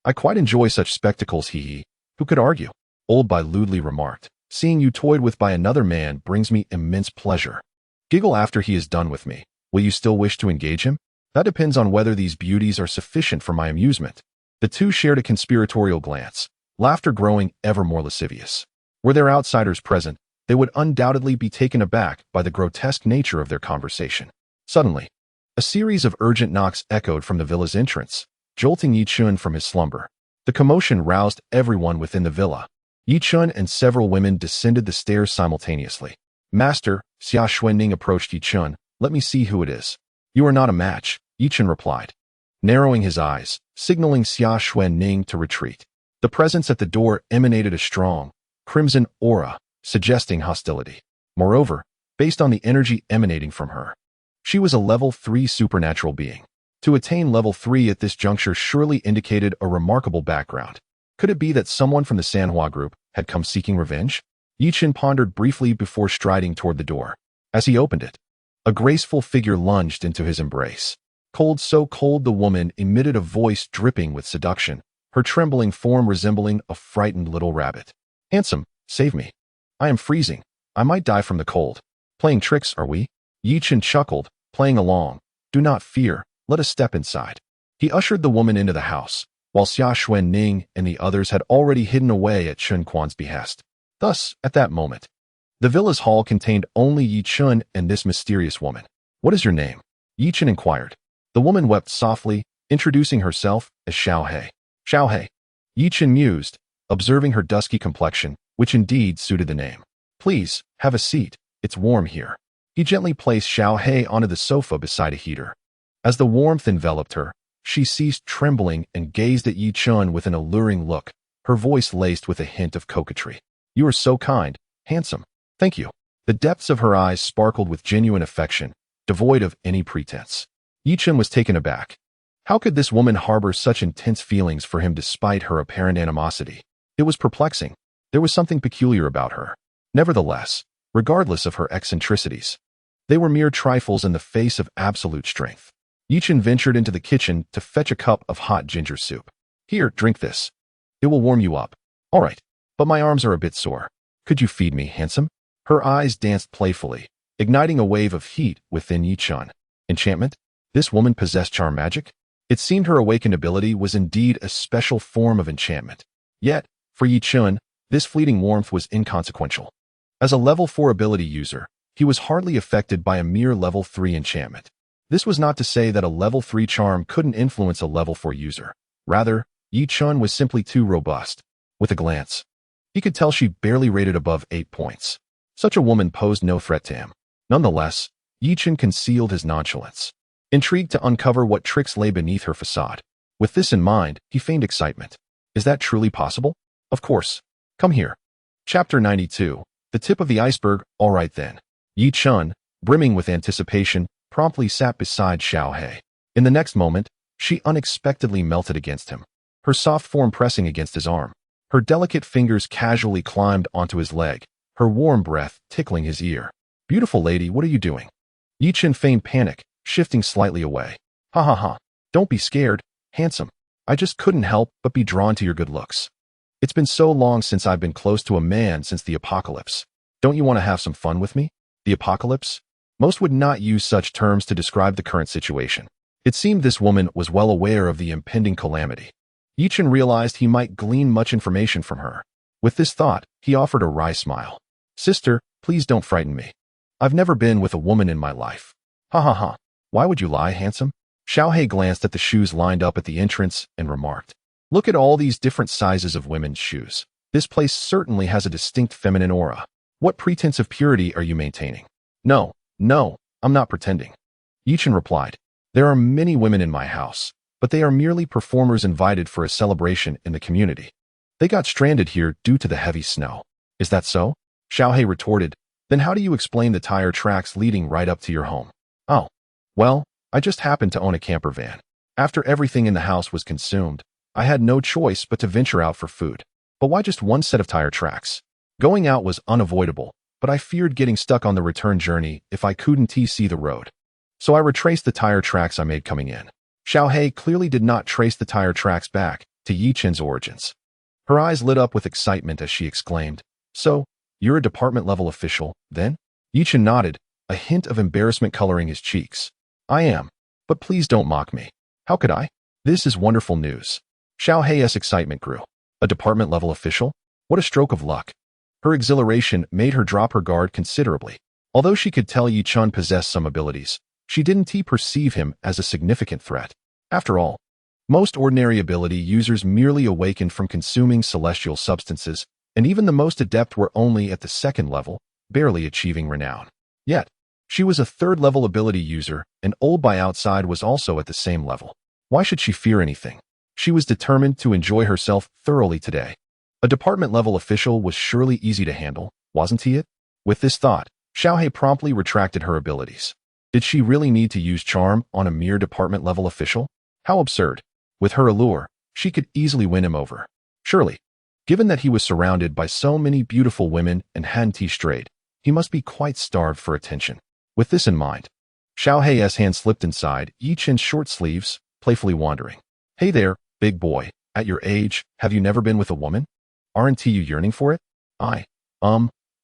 I quite enjoy such spectacles, hee. Who could argue? Old Bai lewdly remarked. Seeing you toyed with by another man brings me immense pleasure. Giggle after he is done with me. Will you still wish to engage him? That depends on whether these beauties are sufficient for my amusement. The two shared a conspiratorial glance, laughter growing ever more lascivious. Were there outsiders present, they would undoubtedly be taken aback by the grotesque nature of their conversation. Suddenly, a series of urgent knocks echoed from the villa's entrance, jolting Yi Chun from his slumber. The commotion roused everyone within the villa. Yi Chun and several women descended the stairs simultaneously. Master, Xia Xuanning approached Yi Chun. Let me see who it is. You are not a match, Yi Chun replied, narrowing his eyes, signaling Xia Xuanning to retreat. The presence at the door emanated a strong, crimson aura, suggesting hostility. Moreover, based on the energy emanating from her, she was a level 3 supernatural being. To attain level 3 at this juncture surely indicated a remarkable background. Could it be that someone from the Sanoa group had come seeking revenge? Yi Chun pondered briefly before striding toward the door. As he opened it, a graceful figure lunged into his embrace. Cold, so cold, the woman emitted a voice dripping with seduction, her trembling form resembling a frightened little rabbit. Handsome, save me. I am freezing. I might die from the cold. Playing tricks, are we? Yi Chun chuckled, playing along. Do not fear. Let us step inside. He ushered the woman into the house, while Xia Xuanning and the others had already hidden away at Chun Quan's behest. Thus, at that moment, the villa's hall contained only Yi Chun and this mysterious woman. What is your name? Yi Chun inquired. The woman wept softly, introducing herself as Xiao He. Xiao He. Yi Chun mused, observing her dusky complexion, which indeed suited the name. Please, have a seat. It's warm here. He gently placed Xiao He onto the sofa beside a heater. As the warmth enveloped her, she ceased trembling and gazed at Yi Chun with an alluring look, her voice laced with a hint of coquetry. You are so kind, handsome. Thank you. The depths of her eyes sparkled with genuine affection, devoid of any pretense. Yi Chun was taken aback. How could this woman harbor such intense feelings for him despite her apparent animosity? It was perplexing. There was something peculiar about her. Nevertheless, regardless of her eccentricities, they were mere trifles in the face of absolute strength. Yi Chun ventured into the kitchen to fetch a cup of hot ginger soup. Here, drink this. It will warm you up. All right, but my arms are a bit sore. Could you feed me, handsome? Her eyes danced playfully, igniting a wave of heat within Yi Chun. Enchantment? This woman possessed charm magic? It seemed her awakened ability was indeed a special form of enchantment. Yet, for Yi Chun, this fleeting warmth was inconsequential. As a level 4 ability user, he was hardly affected by a mere level 3 enchantment. This was not to say that a level 3 charm couldn't influence a level 4 user. Rather, Yi Chun was simply too robust. With a glance, he could tell she barely rated above 8 points. Such a woman posed no threat to him. Nonetheless, Yi Chun concealed his nonchalance, intrigued to uncover what tricks lay beneath her facade. With this in mind, he feigned excitement. Is that truly possible? Of course. Come here. Chapter 92. The tip of the iceberg. All right then. Yi Chun, brimming with anticipation, promptly sat beside Xiao He. In the next moment, she unexpectedly melted against him, her soft form pressing against his arm. Her delicate fingers casually climbed onto his leg, her warm breath tickling his ear. Beautiful lady, what are you doing? Yi Chun feigned panic, shifting slightly away. Ha ha ha. Don't be scared, handsome. I just couldn't help but be drawn to your good looks. It's been so long since I've been close to a man since the apocalypse. Don't you want to have some fun with me? The apocalypse? Most would not use such terms to describe the current situation. It seemed this woman was well aware of the impending calamity. Yi Chun realized he might glean much information from her. With this thought, he offered a wry smile. Sister, please don't frighten me. I've never been with a woman in my life. Ha ha ha. Why would you lie, handsome? Xiao He glanced at the shoes lined up at the entrance and remarked, look at all these different sizes of women's shoes. This place certainly has a distinct feminine aura. What pretense of purity are you maintaining? No, I'm not pretending. Yi Chun replied, there are many women in my house, but they are merely performers invited for a celebration in the community. They got stranded here due to the heavy snow. Is that so? Xiao He retorted, then how do you explain the tire tracks leading right up to your home? Oh, well, I just happened to own a camper van. After everything in the house was consumed, I had no choice but to venture out for food. But why just one set of tire tracks? Going out was unavoidable, but I feared getting stuck on the return journey if I couldn't see the road. So I retraced the tire tracks I made coming in. Xiaohei clearly did not trace the tire tracks back to Yi Chen's origins. Her eyes lit up with excitement as she exclaimed, "So, you're a department-level official, then?" Yi Chen nodded, a hint of embarrassment coloring his cheeks. "I am. But please don't mock me. How could I? This is wonderful news." Xiaohei's excitement grew. A department-level official? What a stroke of luck. Her exhilaration made her drop her guard considerably. Although she could tell Yi Chen possessed some abilities, she didn't perceive him as a significant threat. After all, most ordinary ability users merely awakened from consuming celestial substances, and even the most adept were only at the second level, barely achieving renown. Yet, she was a third-level ability user, and Old by outside was also at the same level. Why should she fear anything? She was determined to enjoy herself thoroughly today. A department-level official was surely easy to handle, wasn't he it? With this thought, Xiaohei promptly retracted her abilities. Did she really need to use charm on a mere department-level official? How absurd. With her allure, she could easily win him over. Surely, given that he was surrounded by so many beautiful women and hadn't strayed, he must be quite starved for attention. With this in mind, Xiaohei's hand slipped inside Yi Chen's short sleeves, playfully wandering. "Hey there, big boy. At your age, have you never been with a woman? Aren't you yearning for it?"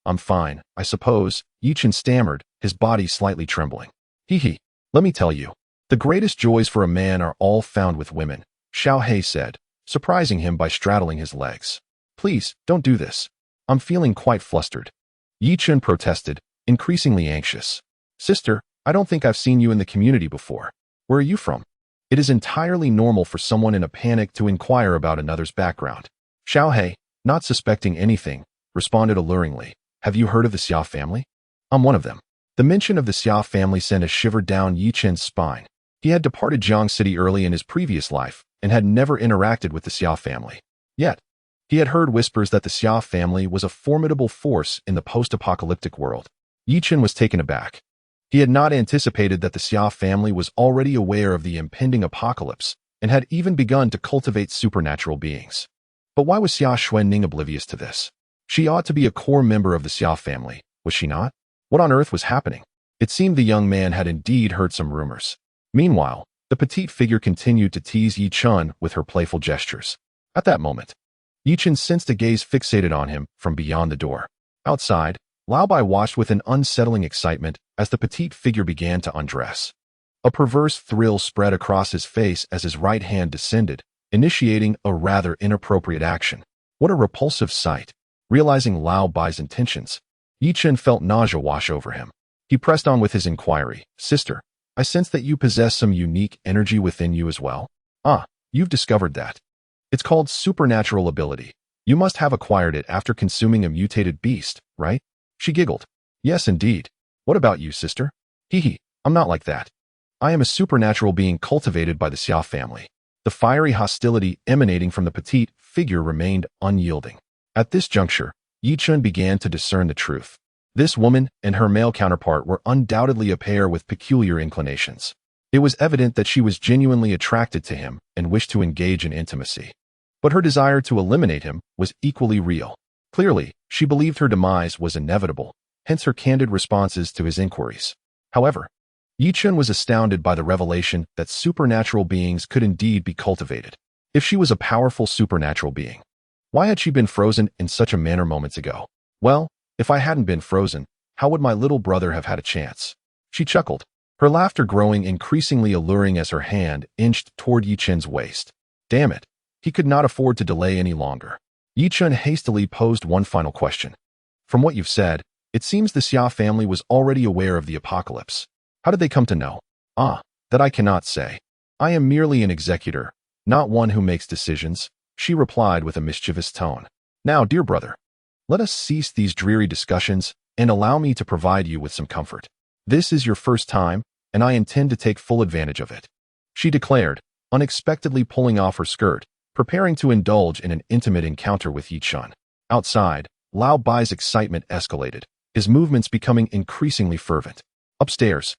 I'm fine, I suppose," Yi Chen stammered, his body slightly trembling. "Hee. Let me tell you. The greatest joys for a man are all found with women," Xiaohei said, surprising him by straddling his legs. "Please, don't do this. I'm feeling quite flustered." Yi Chen protested, increasingly anxious. "Sister, I don't think I've seen you in the community before. Where are you from?" It is entirely normal for someone in a panic to inquire about another's background. Xiaohei, not suspecting anything, responded alluringly. "Have you heard of the Xia family?" "I'm one of them." The mention of the Xia family sent a shiver down Yi Chen's spine. He had departed Jiang City early in his previous life and had never interacted with the Xia family. Yet, he had heard whispers that the Xia family was a formidable force in the post-apocalyptic world. Yi Chen was taken aback. He had not anticipated that the Xia family was already aware of the impending apocalypse and had even begun to cultivate supernatural beings. But why was Xia Xuanning oblivious to this? She ought to be a core member of the Xia family, was she not? What on earth was happening? It seemed the young man had indeed heard some rumors. Meanwhile, the petite figure continued to tease Yi Chen with her playful gestures. At that moment, Yi Chen sensed a gaze fixated on him from beyond the door. Outside, Lao Bai watched with an unsettling excitement as the petite figure began to undress. A perverse thrill spread across his face as his right hand descended, initiating a rather inappropriate action. What a repulsive sight. Realizing Lao Bai's intentions, Yi Chen felt nausea wash over him. He pressed on with his inquiry. "Sister, I sense that you possess some unique energy within you as well." "Ah, you've discovered that. It's called supernatural ability. You must have acquired it after consuming a mutated beast, right?" She giggled. "Yes, indeed. What about you, sister?" "Hee. I'm not like that. I am a supernatural being cultivated by the Xia family." The fiery hostility emanating from the petite figure remained unyielding. At this juncture, Yi Chen began to discern the truth. This woman and her male counterpart were undoubtedly a pair with peculiar inclinations. It was evident that she was genuinely attracted to him and wished to engage in intimacy. But her desire to eliminate him was equally real. Clearly, she believed her demise was inevitable, hence her candid responses to his inquiries. However, Yi Chen was astounded by the revelation that supernatural beings could indeed be cultivated. If she was a powerful supernatural being, why had she been frozen in such a manner moments ago? Well, if I hadn't been frozen, how would my little brother have had a chance? She chuckled, her laughter growing increasingly alluring as her hand inched toward Yi Chen's waist. Damn it, he could not afford to delay any longer. Yi Chen hastily posed one final question. "From what you've said, it seems the Xia family was already aware of the apocalypse. How did they come to know?" "Ah, that I cannot say. I am merely an executor, not one who makes decisions," she replied with a mischievous tone. "Now, dear brother, let us cease these dreary discussions and allow me to provide you with some comfort. This is your first time, and I intend to take full advantage of it," she declared, unexpectedly pulling off her skirt, preparing to indulge in an intimate encounter with Yi Chen. Outside, Lao Bai's excitement escalated, his movements becoming increasingly fervent. Upstairs,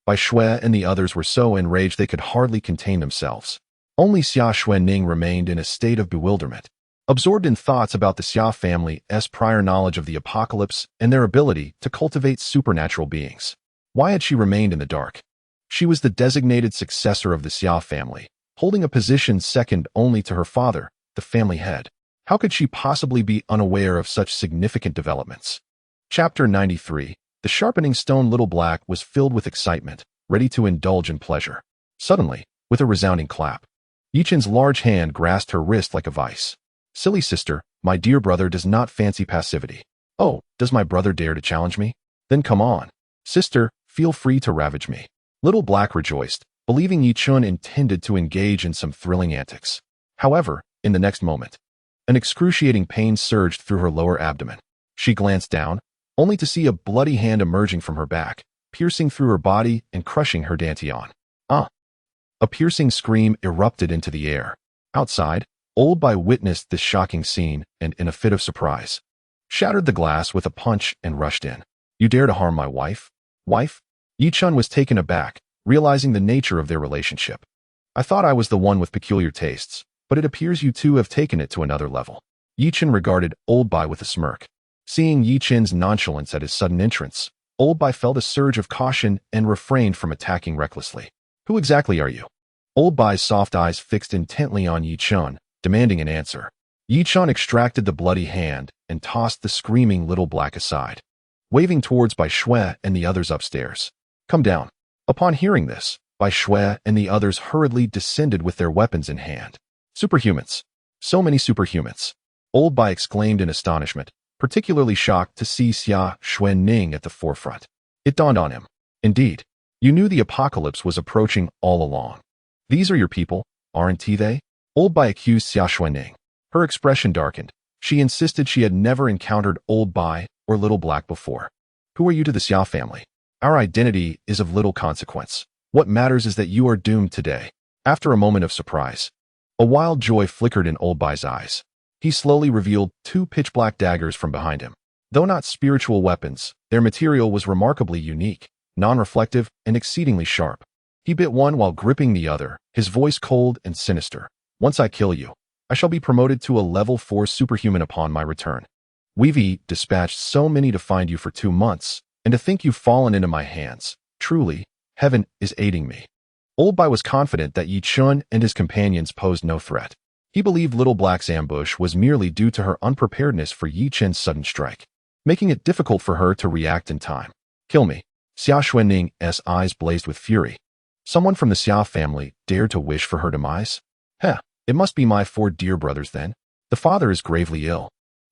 Bai Shui and the others were so enraged they could hardly contain themselves. Only Xia Xuanning remained in a state of bewilderment, absorbed in thoughts about the Xia family's prior knowledge of the apocalypse and their ability to cultivate supernatural beings. Why had she remained in the dark? She was the designated successor of the Xia family, holding a position second only to her father, the family head. How could she possibly be unaware of such significant developments? Chapter 93. The sharpening stone. Little Black was filled with excitement, ready to indulge in pleasure. Suddenly, with a resounding clap, Yichen's large hand grasped her wrist like a vice. Silly sister, my dear brother does not fancy passivity. Oh, does my brother dare to challenge me? Then come on. Sister, feel free to ravage me. Little Black rejoiced, believing Yichen intended to engage in some thrilling antics. However, in the next moment, an excruciating pain surged through her lower abdomen. She glanced down, only to see a bloody hand emerging from her back, piercing through her body and crushing her dantian. Ah! A piercing scream erupted into the air. Outside, Old Bai witnessed this shocking scene and, in a fit of surprise, shattered the glass with a punch and rushed in. You dare to harm my wife? Wife? Yichen was taken aback, realizing the nature of their relationship. I thought I was the one with peculiar tastes, but it appears you two have taken it to another level. Yichen regarded Old Bai with a smirk. Seeing Yichen's nonchalance at his sudden entrance, Old Bai felt a surge of caution and refrained from attacking recklessly. Who exactly are you? Old Bai's soft eyes fixed intently on Yichen, demanding an answer. Yichen extracted the bloody hand and tossed the screaming Little Black aside, waving towards Bai Shui and the others upstairs. Come down. Upon hearing this, Bai Shui and the others hurriedly descended with their weapons in hand. Superhumans. So many superhumans. Old Bai exclaimed in astonishment, particularly shocked to see Xia Xuanning at the forefront. It dawned on him. Indeed, you knew the apocalypse was approaching all along. These are your people, aren't they? Old Bai accused Xia Xuanning. Her expression darkened. She insisted she had never encountered Old Bai or Little Black before. Who are you to the Xia family? Our identity is of little consequence. What matters is that you are doomed today. After a moment of surprise, a wild joy flickered in Old Bai's eyes. He slowly revealed two pitch-black daggers from behind him. Though not spiritual weapons, their material was remarkably unique, non-reflective, and exceedingly sharp. He bit one while gripping the other, his voice cold and sinister. Once I kill you, I shall be promoted to a level 4 superhuman upon my return. We've dispatched so many to find you for 2 months, and to think you've fallen into my hands. Truly, heaven is aiding me. Old Bai was confident that Yichen and his companions posed no threat. He believed Little Black's ambush was merely due to her unpreparedness for Yichen's sudden strike, making it difficult for her to react in time. Kill me. Xia Xuanning's eyes blazed with fury. Someone from the Xia family dared to wish for her demise? Heh, it must be my 4 dear brothers then. The father is gravely ill.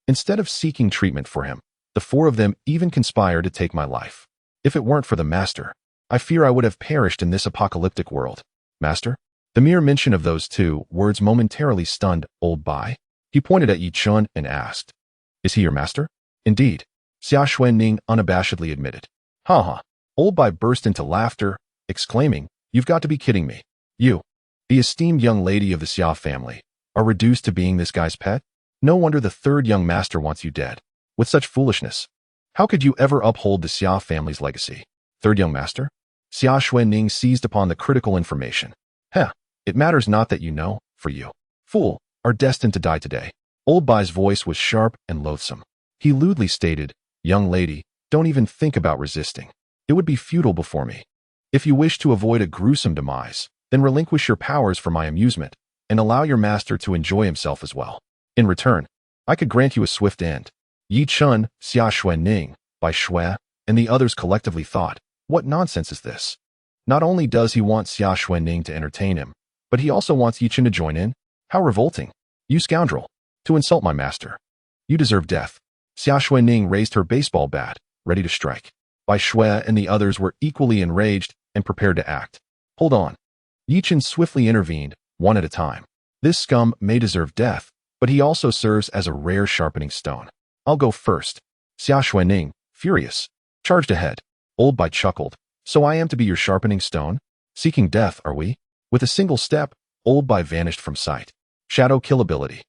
Instead of seeking treatment for him, the 4 of them even conspire to take my life. If it weren't for the master, I fear I would have perished in this apocalyptic world. Master? The mere mention of those 2 words momentarily stunned Old Bai. He pointed at Yichen and asked, Is he your master? Indeed, Xia Xuanning unabashedly admitted. Ha ha. Old Bai burst into laughter, exclaiming, You've got to be kidding me. You, the esteemed young lady of the Xia family, are reduced to being this guy's pet? No wonder the 3rd young master wants you dead. With such foolishness, how could you ever uphold the Xia family's legacy? 3rd young master? Xia Xuanning seized upon the critical information. Heh, it matters not that you know, for you, fool, are destined to die today. Old Bai's voice was sharp and loathsome. He lewdly stated, Young lady, don't even think about resisting. It would be futile before me. If you wish to avoid a gruesome demise, then relinquish your powers for my amusement, and allow your master to enjoy himself as well. In return, I could grant you a swift end. Yichen, Xia Xuanning, Bai Shui, and the others collectively thought, what nonsense is this? Not only does he want Xia Xuanning to entertain him, but he also wants Yichen to join in? How revolting. You scoundrel. To insult my master. You deserve death. Xia Xuanning raised her baseball bat, ready to strike. Bai Shui and the others were equally enraged and prepared to act. Hold on. Yichen swiftly intervened, one at a time. This scum may deserve death, but he also serves as a rare sharpening stone. I'll go first. Xia Xuanning, furious, charged ahead. Old Bai chuckled. So I am to be your sharpening stone? Seeking death, are we? With a single step, Old Bai vanished from sight. Shadow kill ability.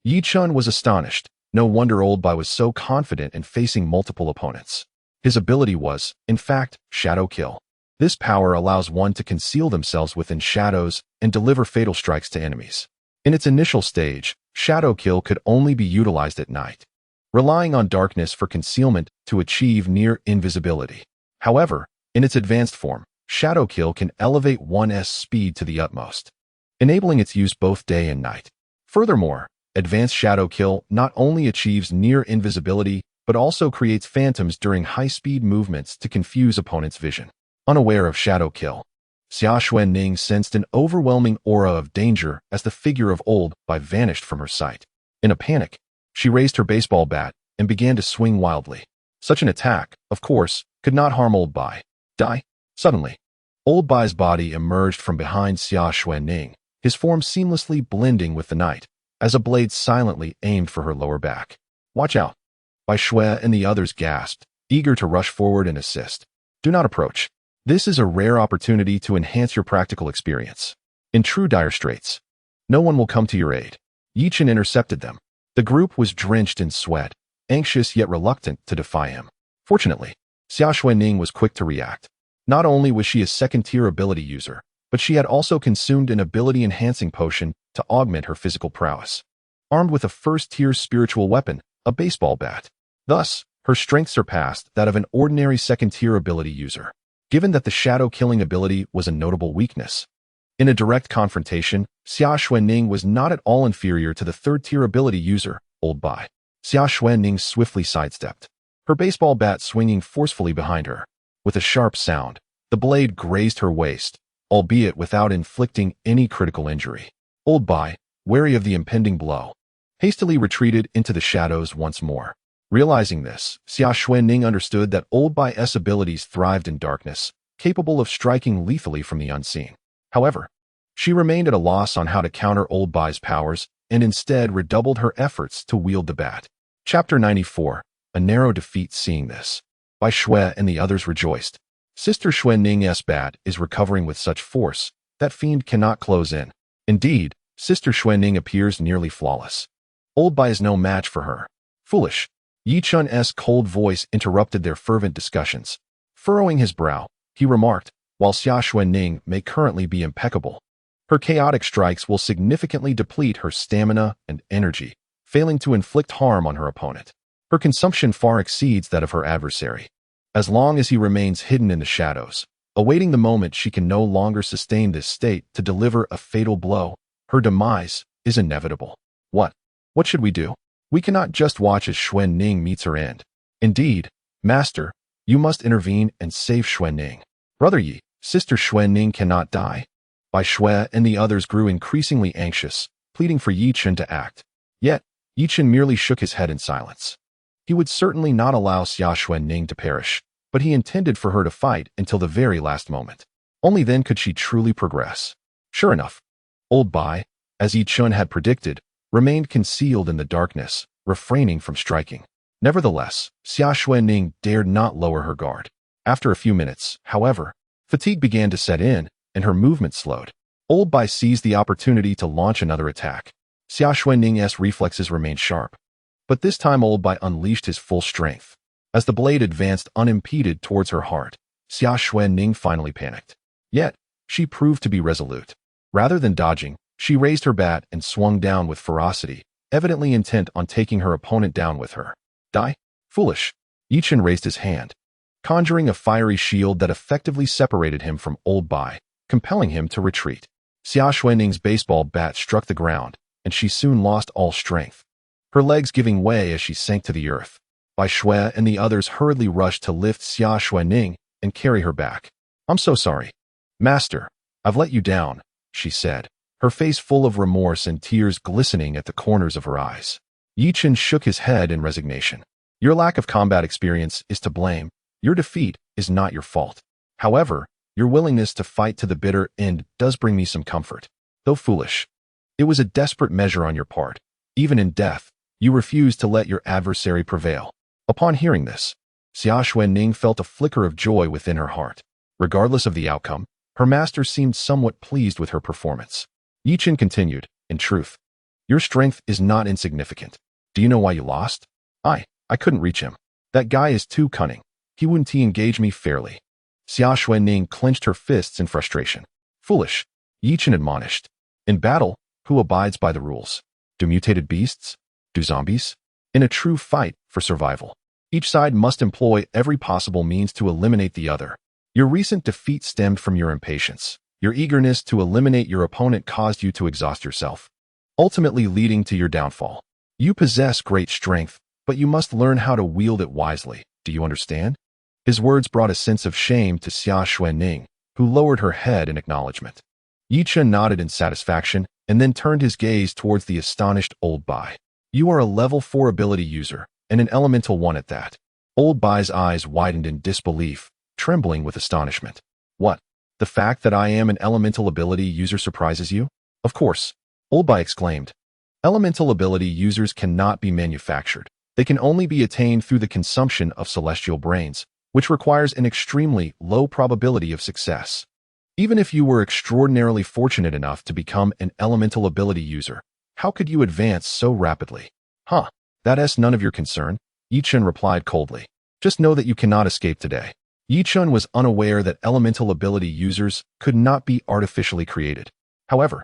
Yichen was astonished. No wonder Old Bai was so confident in facing multiple opponents. His ability was, in fact, shadow kill. This power allows one to conceal themselves within shadows and deliver fatal strikes to enemies. In its initial stage, shadow kill could only be utilized at night, relying on darkness for concealment to achieve near invisibility. However, in its advanced form, Shadow Kill can elevate one's speed to the utmost, enabling its use both day and night. Furthermore, advanced Shadow Kill not only achieves near invisibility, but also creates phantoms during high-speed movements to confuse opponents' vision. Unaware of Shadow Kill, Xia Xuanning sensed an overwhelming aura of danger as the figure of Old Bai vanished from her sight. In a panic, she raised her baseball bat and began to swing wildly. Such an attack, of course, could not harm Old Bai. Die? Suddenly, Old Bai's body emerged from behind Xia Xuanning, his form seamlessly blending with the night, as a blade silently aimed for her lower back. Watch out! Bai Shui and the others gasped, eager to rush forward and assist. Do not approach. This is a rare opportunity to enhance your practical experience. In true dire straits, no one will come to your aid. Yi Chen intercepted them. The group was drenched in sweat, anxious yet reluctant to defy him. Fortunately, Xia Xuanning was quick to react. Not only was she a second-tier ability user, but she had also consumed an ability-enhancing potion to augment her physical prowess. Armed with a first-tier spiritual weapon, a baseball bat. Thus, her strength surpassed that of an ordinary second-tier ability user. Given that the shadow-killing ability was a notable weakness, in a direct confrontation, Xia Xuanning was not at all inferior to the third-tier ability user, Old Bai. Xia Xuanning swiftly sidestepped, her baseball bat swinging forcefully behind her. With a sharp sound, the blade grazed her waist, albeit without inflicting any critical injury. Old Bai, wary of the impending blow, hastily retreated into the shadows once more. Realizing this, Xia Xuanning understood that Old Bai's abilities thrived in darkness, capable of striking lethally from the unseen. However, she remained at a loss on how to counter Old Bai's powers and instead redoubled her efforts to wield the bat. Chapter 94, A Narrow Defeat. Seeing this, Bai Shui and the others rejoiced. Sister Xuanning's bat is recovering with such force that fiend cannot close in. Indeed, Sister Xuanning appears nearly flawless. Old Bai is no match for her. Foolish. Yi Chun's cold voice interrupted their fervent discussions. Furrowing his brow, he remarked, while Xia Xuanning may currently be impeccable, her chaotic strikes will significantly deplete her stamina and energy, failing to inflict harm on her opponent. Her consumption far exceeds that of her adversary. As long as he remains hidden in the shadows, awaiting the moment she can no longer sustain this state to deliver a fatal blow, her demise is inevitable. What should we do? We cannot just watch as Xuanning meets her end. Indeed, Master, you must intervene and save Xuanning. Brother Yi, Sister Xuanning cannot die. Bai Shui and the others grew increasingly anxious, pleading for Yi Chen to act. Yet, Yi Chen merely shook his head in silence. He would certainly not allow Xia Xuanning to perish, but he intended for her to fight until the very last moment. Only then could she truly progress. Sure enough, Old Bai, as Yi Chen had predicted, remained concealed in the darkness, refraining from striking. Nevertheless, Xia Xuanning dared not lower her guard. After a few minutes, however, fatigue began to set in, and her movement slowed. Old Bai seized the opportunity to launch another attack. Xia Xuanning's reflexes remained sharp, but this time Old Bai unleashed his full strength. As the blade advanced unimpeded towards her heart, Xia Xuanning finally panicked. Yet, she proved to be resolute. Rather than dodging, she raised her bat and swung down with ferocity, evidently intent on taking her opponent down with her. Die? Foolish. Yi Chen raised his hand, conjuring a fiery shield that effectively separated him from Old Bai, compelling him to retreat. Xia Xuanning's baseball bat struck the ground, and she soon lost all strength, her legs giving way as she sank to the earth. Bai Shui and the others hurriedly rushed to lift Xia Xuanning and carry her back. I'm so sorry. Master, I've let you down, she said, her face full of remorse and tears glistening at the corners of her eyes. Yi Chen shook his head in resignation. Your lack of combat experience is to blame. Your defeat is not your fault. However, your willingness to fight to the bitter end does bring me some comfort. Though foolish, it was a desperate measure on your part. Even in death, you refused to let your adversary prevail. Upon hearing this, Xia Xuanning felt a flicker of joy within her heart. Regardless of the outcome, her master seemed somewhat pleased with her performance. Yi Chen continued, in truth, your strength is not insignificant. Do you know why you lost? I couldn't reach him. That guy is too cunning. He wouldn't engage me fairly. Xia Xuanning clenched her fists in frustration. Foolish, Yi Chen admonished. In battle, who abides by the rules? Do mutated beasts? Do zombies? In a true fight for survival, each side must employ every possible means to eliminate the other. Your recent defeat stemmed from your impatience. Your eagerness to eliminate your opponent caused you to exhaust yourself, ultimately leading to your downfall. You possess great strength, but you must learn how to wield it wisely. Do you understand? His words brought a sense of shame to Xia Xuanning, who lowered her head in acknowledgement. Yi Chen nodded in satisfaction and then turned his gaze towards the astonished Old Bai. You are a level 4 ability user, and an elemental one at that. Old Bai's eyes widened in disbelief, trembling with astonishment. What? The fact that I am an elemental ability user surprises you? Of course, Old Bai exclaimed. Elemental ability users cannot be manufactured. They can only be attained through the consumption of celestial brains, which requires an extremely low probability of success. Even if you were extraordinarily fortunate enough to become an elemental ability user, how could you advance so rapidly? Huh, that's none of your concern, Yi Chen replied coldly. Just know that you cannot escape today. Yi Chen was unaware that elemental ability users could not be artificially created. However,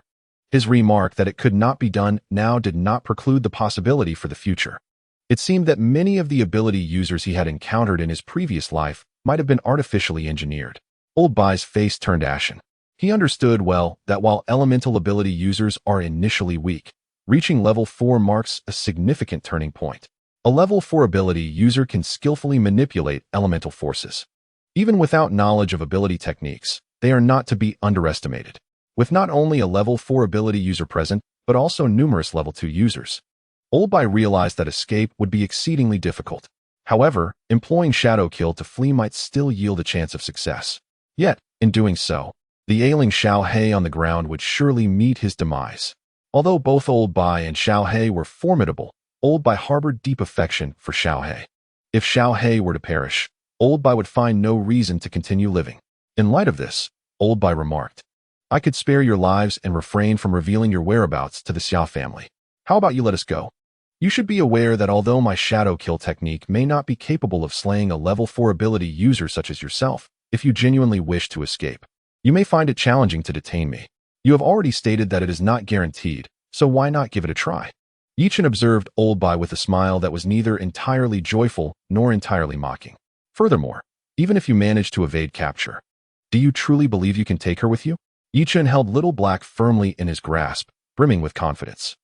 his remark that it could not be done now did not preclude the possibility for the future. It seemed that many of the ability users he had encountered in his previous life might have been artificially engineered. Old Bai's face turned ashen. He understood well that while elemental ability users are initially weak, reaching level 4 marks a significant turning point. A level 4 ability user can skillfully manipulate elemental forces. Even without knowledge of ability techniques, they are not to be underestimated. With not only a level 4 ability user present, but also numerous level 2 users, Old Bai realized that escape would be exceedingly difficult. However, employing Shadow Kill to flee might still yield a chance of success. Yet, in doing so, the ailing Xiao He on the ground would surely meet his demise. Although both Old Bai and Xiao He were formidable, Old Bai harbored deep affection for Xiao He. If Xiao He were to perish, Old Bai would find no reason to continue living. In light of this, Old Bai remarked, I could spare your lives and refrain from revealing your whereabouts to the Xia family. How about you let us go? You should be aware that although my shadow kill technique may not be capable of slaying a level 4 ability user such as yourself, if you genuinely wish to escape, you may find it challenging to detain me. You have already stated that it is not guaranteed, so why not give it a try? Yi Chen observed Old Bai with a smile that was neither entirely joyful nor entirely mocking. Furthermore, even if you manage to evade capture, do you truly believe you can take her with you? Yi Chen held Little Black firmly in his grasp, brimming with confidence.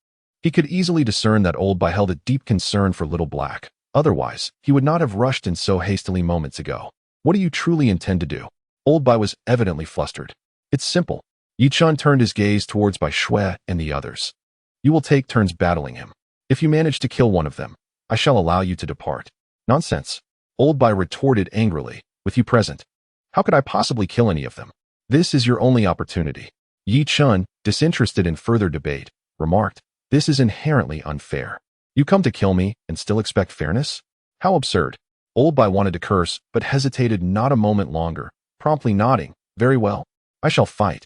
He could easily discern that Old Bai held a deep concern for Little Black. Otherwise, he would not have rushed in so hastily moments ago. What do you truly intend to do? Old Bai was evidently flustered. It's simple. Yi Chen turned his gaze towards Bai Shui and the others. You will take turns battling him. If you manage to kill one of them, I shall allow you to depart. Nonsense. Old Bai retorted angrily. With you present, how could I possibly kill any of them? This is your only opportunity. Yi Chen, disinterested in further debate, remarked, this is inherently unfair. You come to kill me and still expect fairness? How absurd. Old Bai wanted to curse, but hesitated not a moment longer, promptly nodding, very well. I shall fight.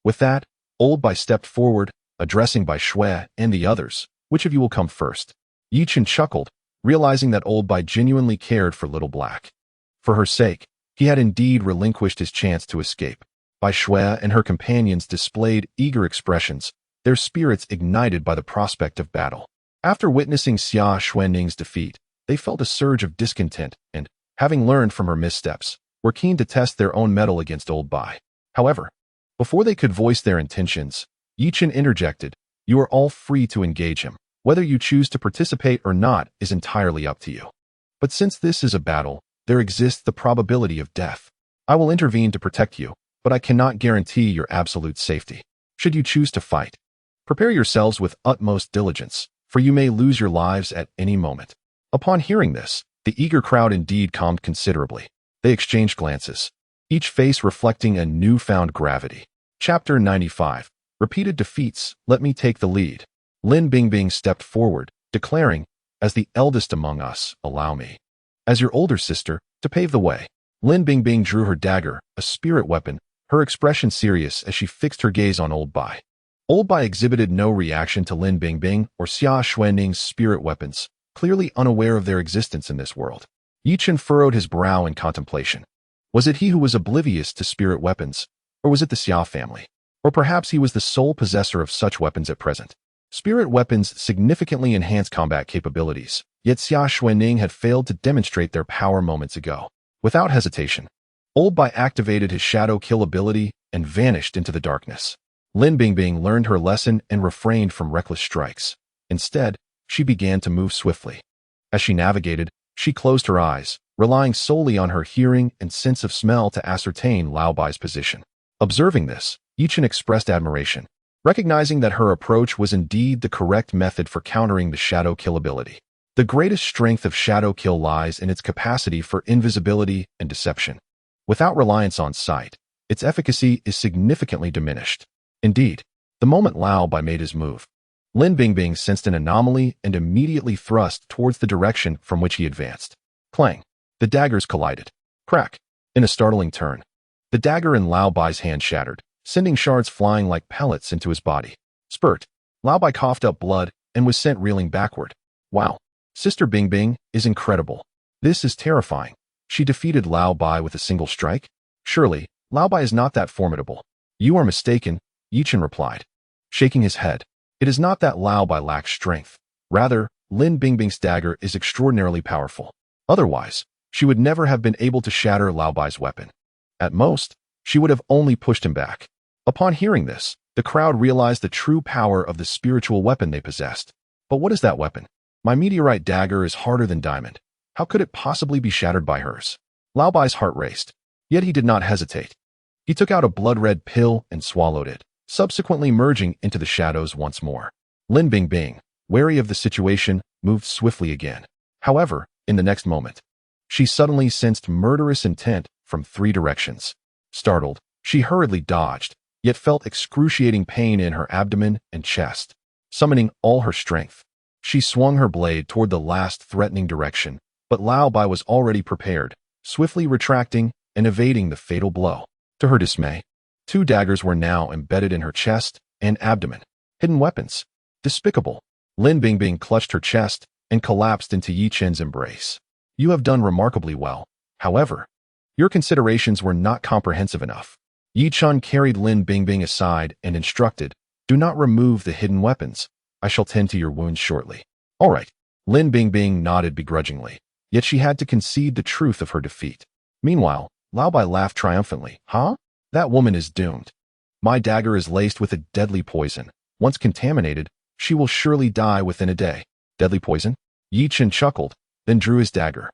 With that, Old Bai stepped forward, addressing Bai Shui and the others. Which of you will come first? Yi Chen chuckled, realizing that Old Bai genuinely cared for Little Black. For her sake, he had indeed relinquished his chance to escape. Bai Shui and her companions displayed eager expressions, their spirits ignited by the prospect of battle. After witnessing Xia Xuanning's defeat, they felt a surge of discontent and, having learned from her missteps, were keen to test their own mettle against Old Bai. However, before they could voice their intentions, Yi Chen interjected, you are all free to engage him. Whether you choose to participate or not is entirely up to you. But since this is a battle, there exists the probability of death. I will intervene to protect you, but I cannot guarantee your absolute safety. Should you choose to fight, prepare yourselves with utmost diligence, for you may lose your lives at any moment. Upon hearing this, the eager crowd indeed calmed considerably. They exchanged glances, each face reflecting a newfound gravity. Chapter 95. Repeated defeats, let me take the lead. Lin Bingbing stepped forward, declaring, as the eldest among us, allow me, as your older sister, to pave the way. Lin Bingbing drew her dagger, a spirit weapon, her expression serious as she fixed her gaze on Old Bai. Old Bai exhibited no reaction to Lin Bingbing or Xia Xuanning's spirit weapons, clearly unaware of their existence in this world. Yi Chen furrowed his brow in contemplation. Was it he who was oblivious to spirit weapons, or was it the Xia family? Or perhaps he was the sole possessor of such weapons at present. Spirit weapons significantly enhance combat capabilities, yet Xia Xuanning had failed to demonstrate their power moments ago. Without hesitation, Old Bai activated his shadow kill ability and vanished into the darkness. Lin Bingbing learned her lesson and refrained from reckless strikes. Instead, she began to move swiftly. As she navigated, she closed her eyes, relying solely on her hearing and sense of smell to ascertain Lao Bai's position. Observing this, Yichen expressed admiration, recognizing that her approach was indeed the correct method for countering the shadow kill ability. The greatest strength of shadow kill lies in its capacity for invisibility and deception. Without reliance on sight, its efficacy is significantly diminished. Indeed, the moment Lao Bai made his move, Lin Bingbing sensed an anomaly and immediately thrust towards the direction from which he advanced. Clang! The daggers collided. Crack! In a startling turn, the dagger in Lao Bai's hand shattered, sending shards flying like pellets into his body. Spurt! Lao Bai coughed up blood and was sent reeling backward. Wow! Sister Bingbing is incredible. This is terrifying. She defeated Lao Bai with a single strike? Surely, Lao Bai is not that formidable. You are mistaken, Yichen replied, shaking his head. It is not that Lao Bai lacks strength. Rather, Lin Bingbing's dagger is extraordinarily powerful. Otherwise, she would never have been able to shatter Lao Bai's weapon. At most, she would have only pushed him back. Upon hearing this, the crowd realized the true power of the spiritual weapon they possessed. But what is that weapon? My meteorite dagger is harder than diamond. How could it possibly be shattered by hers? Lao Bai's heart raced. Yet he did not hesitate. He took out a blood-red pill and swallowed it, subsequently merging into the shadows once more. Lin Bingbing, wary of the situation, moved swiftly again. However, in the next moment, she suddenly sensed murderous intent from 3 directions. Startled, she hurriedly dodged, yet felt excruciating pain in her abdomen and chest. Summoning all her strength, she swung her blade toward the last threatening direction, but Lao Bai was already prepared, swiftly retracting and evading the fatal blow. To her dismay, 2 daggers were now embedded in her chest and abdomen. Hidden weapons. Despicable. Lin Bingbing clutched her chest and collapsed into Yichen's embrace. You have done remarkably well. However, your considerations were not comprehensive enough. Yichen carried Lin Bingbing aside and instructed, do not remove the hidden weapons. I shall tend to your wounds shortly. All right. Lin Bingbing nodded begrudgingly, yet she had to concede the truth of her defeat. Meanwhile, Lao Bai laughed triumphantly. Huh? That woman is doomed. My dagger is laced with a deadly poison. Once contaminated, she will surely die within a day. Deadly poison? Yichen chuckled, then drew his dagger,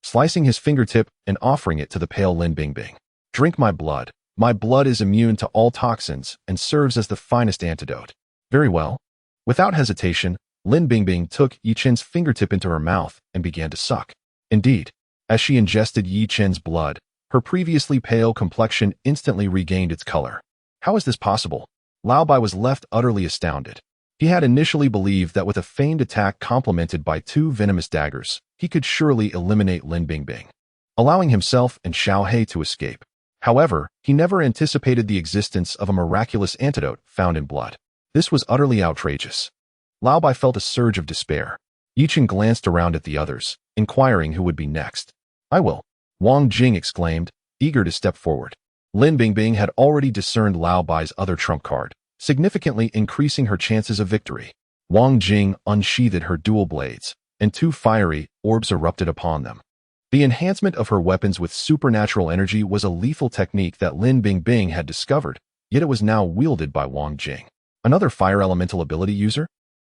slicing his fingertip and offering it to the pale Lin Bingbing. Drink my blood. My blood is immune to all toxins and serves as the finest antidote. Very well. Without hesitation, Lin Bingbing took Yichen's fingertip into her mouth and began to suck. Indeed, as she ingested Yichen's blood, her previously pale complexion instantly regained its color. How is this possible? Lao Bai was left utterly astounded. He had initially believed that with a feigned attack complemented by 2 venomous daggers, he could surely eliminate Lin Bingbing, allowing himself and Xiao He to escape. However, he never anticipated the existence of a miraculous antidote found in blood. This was utterly outrageous. Lao Bai felt a surge of despair. Yichen glanced around at the others, inquiring who would be next. I will. Wang Jing exclaimed, eager to step forward. Lin Bingbing had already discerned Lao Bai's other trump card, significantly increasing her chances of victory. Wang Jing unsheathed her dual blades, and 2 fiery orbs erupted upon them. The enhancement of her weapons with supernatural energy was a lethal technique that Lin Bingbing had discovered, yet it was now wielded by Wang Jing. Another fire elemental ability user?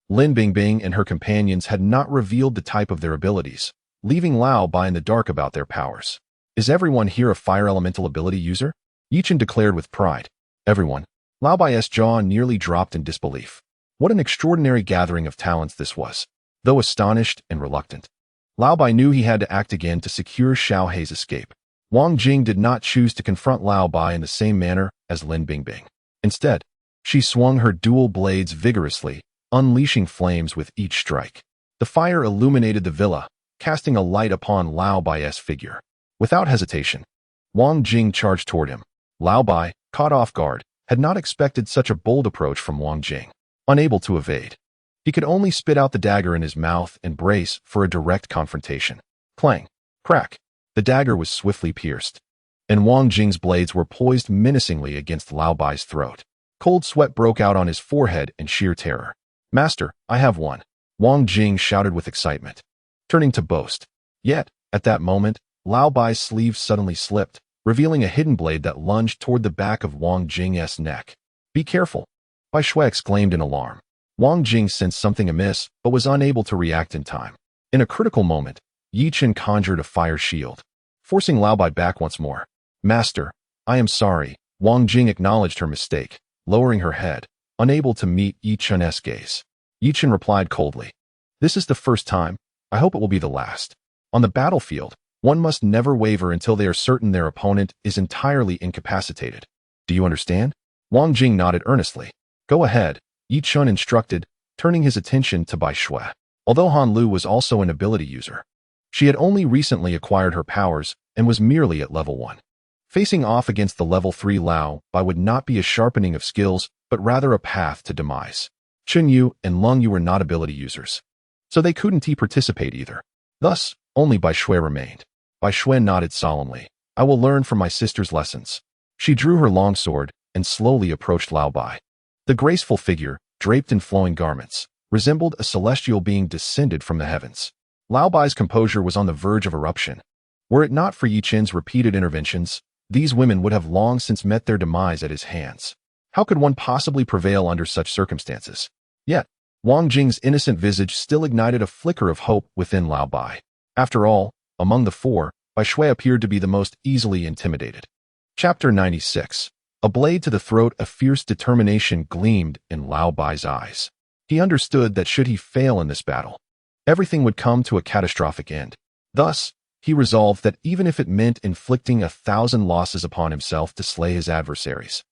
Lin Bingbing and her companions had not revealed the type of their abilities, leaving Lao Bai in the dark about their powers. Is everyone here a fire elemental ability user? Yichen declared with pride. Everyone. Lao Bai's jaw nearly dropped in disbelief. What an extraordinary gathering of talents this was. Though astonished and reluctant, Lao Bai knew he had to act again to secure Xiao He's escape. Wang Jing did not choose to confront Lao Bai in the same manner as Lin Bingbing. Instead, she swung her dual blades vigorously, unleashing flames with each strike. The fire illuminated the villa, casting a light upon Lao Bai's figure. Without hesitation, Wang Jing charged toward him. Lao Bai, caught off guard, had not expected such a bold approach from Wang Jing. Unable to evade, he could only spit out the dagger in his mouth and brace for a direct confrontation. Clang! Crack! The dagger was swiftly pierced, and Wang Jing's blades were poised menacingly against Lao Bai's throat. Cold sweat broke out on his forehead in sheer terror. Master, I have won, Wang Jing shouted with excitement, turning to boast. Yet, at that moment, Lao Bai's sleeve suddenly slipped, revealing a hidden blade that lunged toward the back of Wang Jing's neck. "Be careful!" Bai Shui exclaimed in alarm. Wang Jing sensed something amiss, but was unable to react in time. In a critical moment, Yi Chen conjured a fire shield, forcing Lao Bai back once more. "Master, I am sorry." Wang Jing acknowledged her mistake, lowering her head, unable to meet Yi Chen's gaze. Yi Chen replied coldly, "This is the first time. I hope it will be the last." On the battlefield, one must never waver until they are certain their opponent is entirely incapacitated. "Do you understand?" Wang Jing nodded earnestly. "Go ahead," Yi Chen instructed, turning his attention to Bai Shui. Although Han Lu was also an ability user, she had only recently acquired her powers and was merely at level 1. Facing off against the level 3 Lao Bai would not be a sharpening of skills, but rather a path to demise. Chun Yu and Lung Yu were not ability users, so they couldn't participate either. Thus, only Bai Shui remained. Bai Shui nodded solemnly. "I will learn from my sister's lessons." She drew her longsword and slowly approached Lao Bai. The graceful figure, draped in flowing garments, resembled a celestial being descended from the heavens. Lao Bai's composure was on the verge of eruption. Were it not for Yi Chen's repeated interventions, these women would have long since met their demise at his hands. How could one possibly prevail under such circumstances? Yet, Wang Jing's innocent visage still ignited a flicker of hope within Lao Bai. After all, among the four, Bai Shui appeared to be the most easily intimidated. Chapter 96. A blade to the throat. A fierce determination gleamed in Lao Bai's eyes. He understood that should he fail in this battle, everything would come to a catastrophic end. Thus, he resolved that even if it meant inflicting 1,000 losses upon himself to slay his adversaries,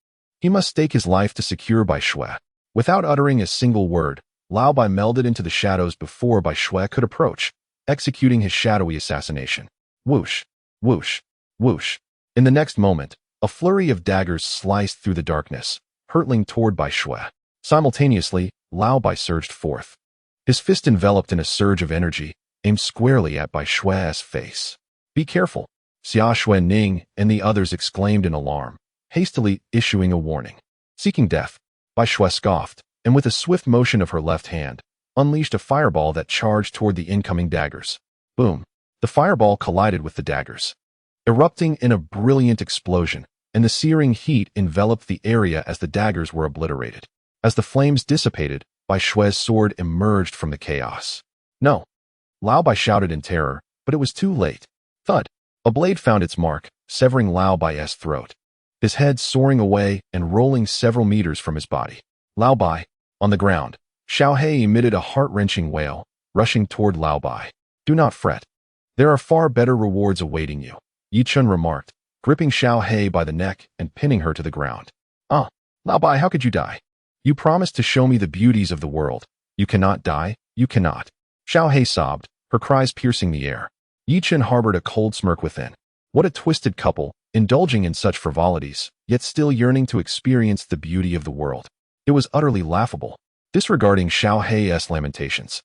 he must stake his life to secure Bai Shui. Without uttering a single word, Lao Bai melded into the shadows before Bai Shui could approach, executing his shadowy assassination. Whoosh, whoosh, whoosh. In the next moment, a flurry of daggers sliced through the darkness, hurtling toward Bai Shui. Simultaneously, Lao Bai surged forth, his fist enveloped in a surge of energy, aimed squarely at Bai Shui's face. "Be careful!" Xia Xuanning and the others exclaimed in alarm, hastily issuing a warning. Seeking death, Bai Shui scoffed, and with a swift motion of her left hand, unleashed a fireball that charged toward the incoming daggers. Boom! The fireball collided with the daggers, erupting in a brilliant explosion, and the searing heat enveloped the area as the daggers were obliterated. As the flames dissipated, Bai Shui's sword emerged from the chaos. "No!" Lao Bai shouted in terror, but it was too late. Thud! A blade found its mark, severing Lao Bai's throat, his head soaring away and rolling several meters from his body. Lao Bai, on the ground, Xiao He emitted a heart-wrenching wail, rushing toward Lao Bai. "Do not fret. There are far better rewards awaiting you," Yi Chen remarked, gripping Xiao He by the neck and pinning her to the ground. "Ah, Lao Bai, how could you die? You promised to show me the beauties of the world. You cannot die, you cannot." Xiao He sobbed, her cries piercing the air. Yi Chen harbored a cold smirk within. What a twisted couple, indulging in such frivolities, yet still yearning to experience the beauty of the world. It was utterly laughable. Disregarding Xiao He's lamentations,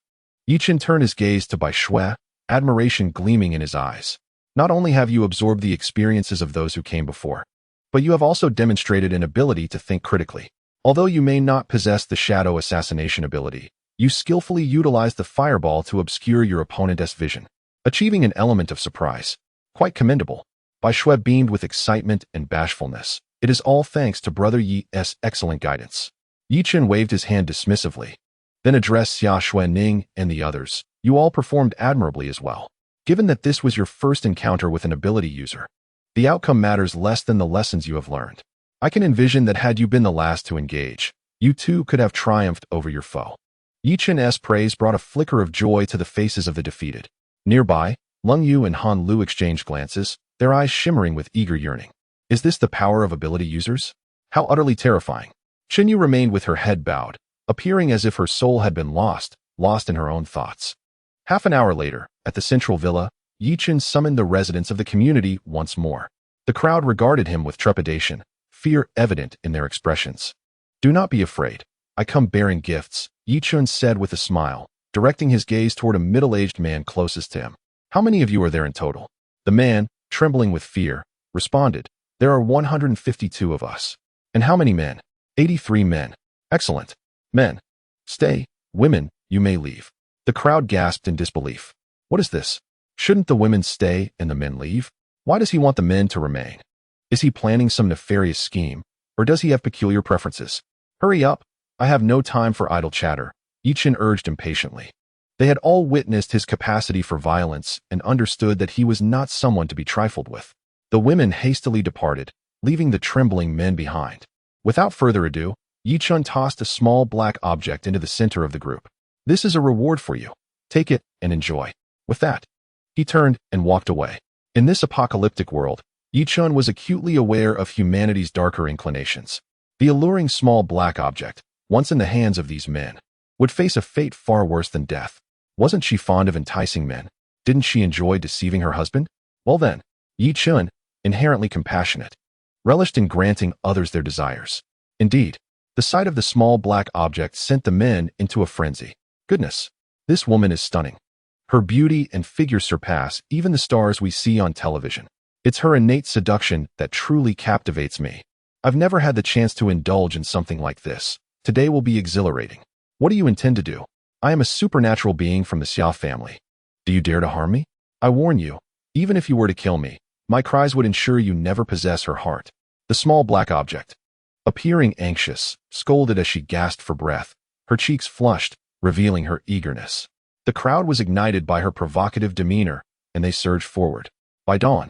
Yi Chen turned his gaze to Bai Shui, admiration gleaming in his eyes. "Not only have you absorbed the experiences of those who came before, but you have also demonstrated an ability to think critically. Although you may not possess the shadow assassination ability, you skillfully utilized the fireball to obscure your opponent's vision, achieving an element of surprise. Quite commendable." Bai Shui beamed with excitement and bashfulness. "It is all thanks to Brother Yi's excellent guidance." Yi Chen waved his hand dismissively, then addressed Xia Xuanning and the others. "You all performed admirably as well. Given that this was your first encounter with an ability user, the outcome matters less than the lessons you have learned. I can envision that had you been the last to engage, you too could have triumphed over your foe." Yi Chen's praise brought a flicker of joy to the faces of the defeated. Nearby, Lung Yu and Han Lu exchanged glances, their eyes shimmering with eager yearning. Is this the power of ability users? How utterly terrifying. Chen Yu remained with her head bowed, appearing as if her soul had been lost in her own thoughts. Half an hour later, at the central villa, Yi Chen summoned the residents of the community once more. The crowd regarded him with trepidation, fear evident in their expressions. "Do not be afraid. I come bearing gifts," Yi Chen said with a smile, directing his gaze toward a middle-aged man closest to him. "How many of you are there in total?" The man, trembling with fear, responded, "There are 152 of us." "And how many men?" 83 men. "Excellent. Men, stay. Women, you may leave." The crowd gasped in disbelief. "What is this? Shouldn't the women stay and the men leave? Why does he want the men to remain?" Is he planning some nefarious scheme, or does he have peculiar preferences? Hurry up! I have no time for idle chatter, Yichen urged impatiently. They had all witnessed his capacity for violence and understood that he was not someone to be trifled with. The women hastily departed, leaving the trembling men behind. Without further ado, Yichen tossed a small black object into the center of the group. This is a reward for you. Take it and enjoy. With that, he turned and walked away. In this apocalyptic world, Yichen was acutely aware of humanity's darker inclinations. The alluring small black object, once in the hands of these men, would face a fate far worse than death. Wasn't she fond of enticing men? Didn't she enjoy deceiving her husband? Well then, Yichen, inherently compassionate, relished in granting others their desires. Indeed, the sight of the small black object sent the men into a frenzy. Goodness, this woman is stunning. Her beauty and figure surpass even the stars we see on television. It's her innate seduction that truly captivates me. I've never had the chance to indulge in something like this. Today will be exhilarating. What do you intend to do? I am a supernatural being from the Xia family. Do you dare to harm me? I warn you, even if you were to kill me, my cries would ensure you never possess her heart. The small black object, appearing anxious, scolded as she gasped for breath, her cheeks flushed, revealing her eagerness. The crowd was ignited by her provocative demeanor, and they surged forward. By dawn,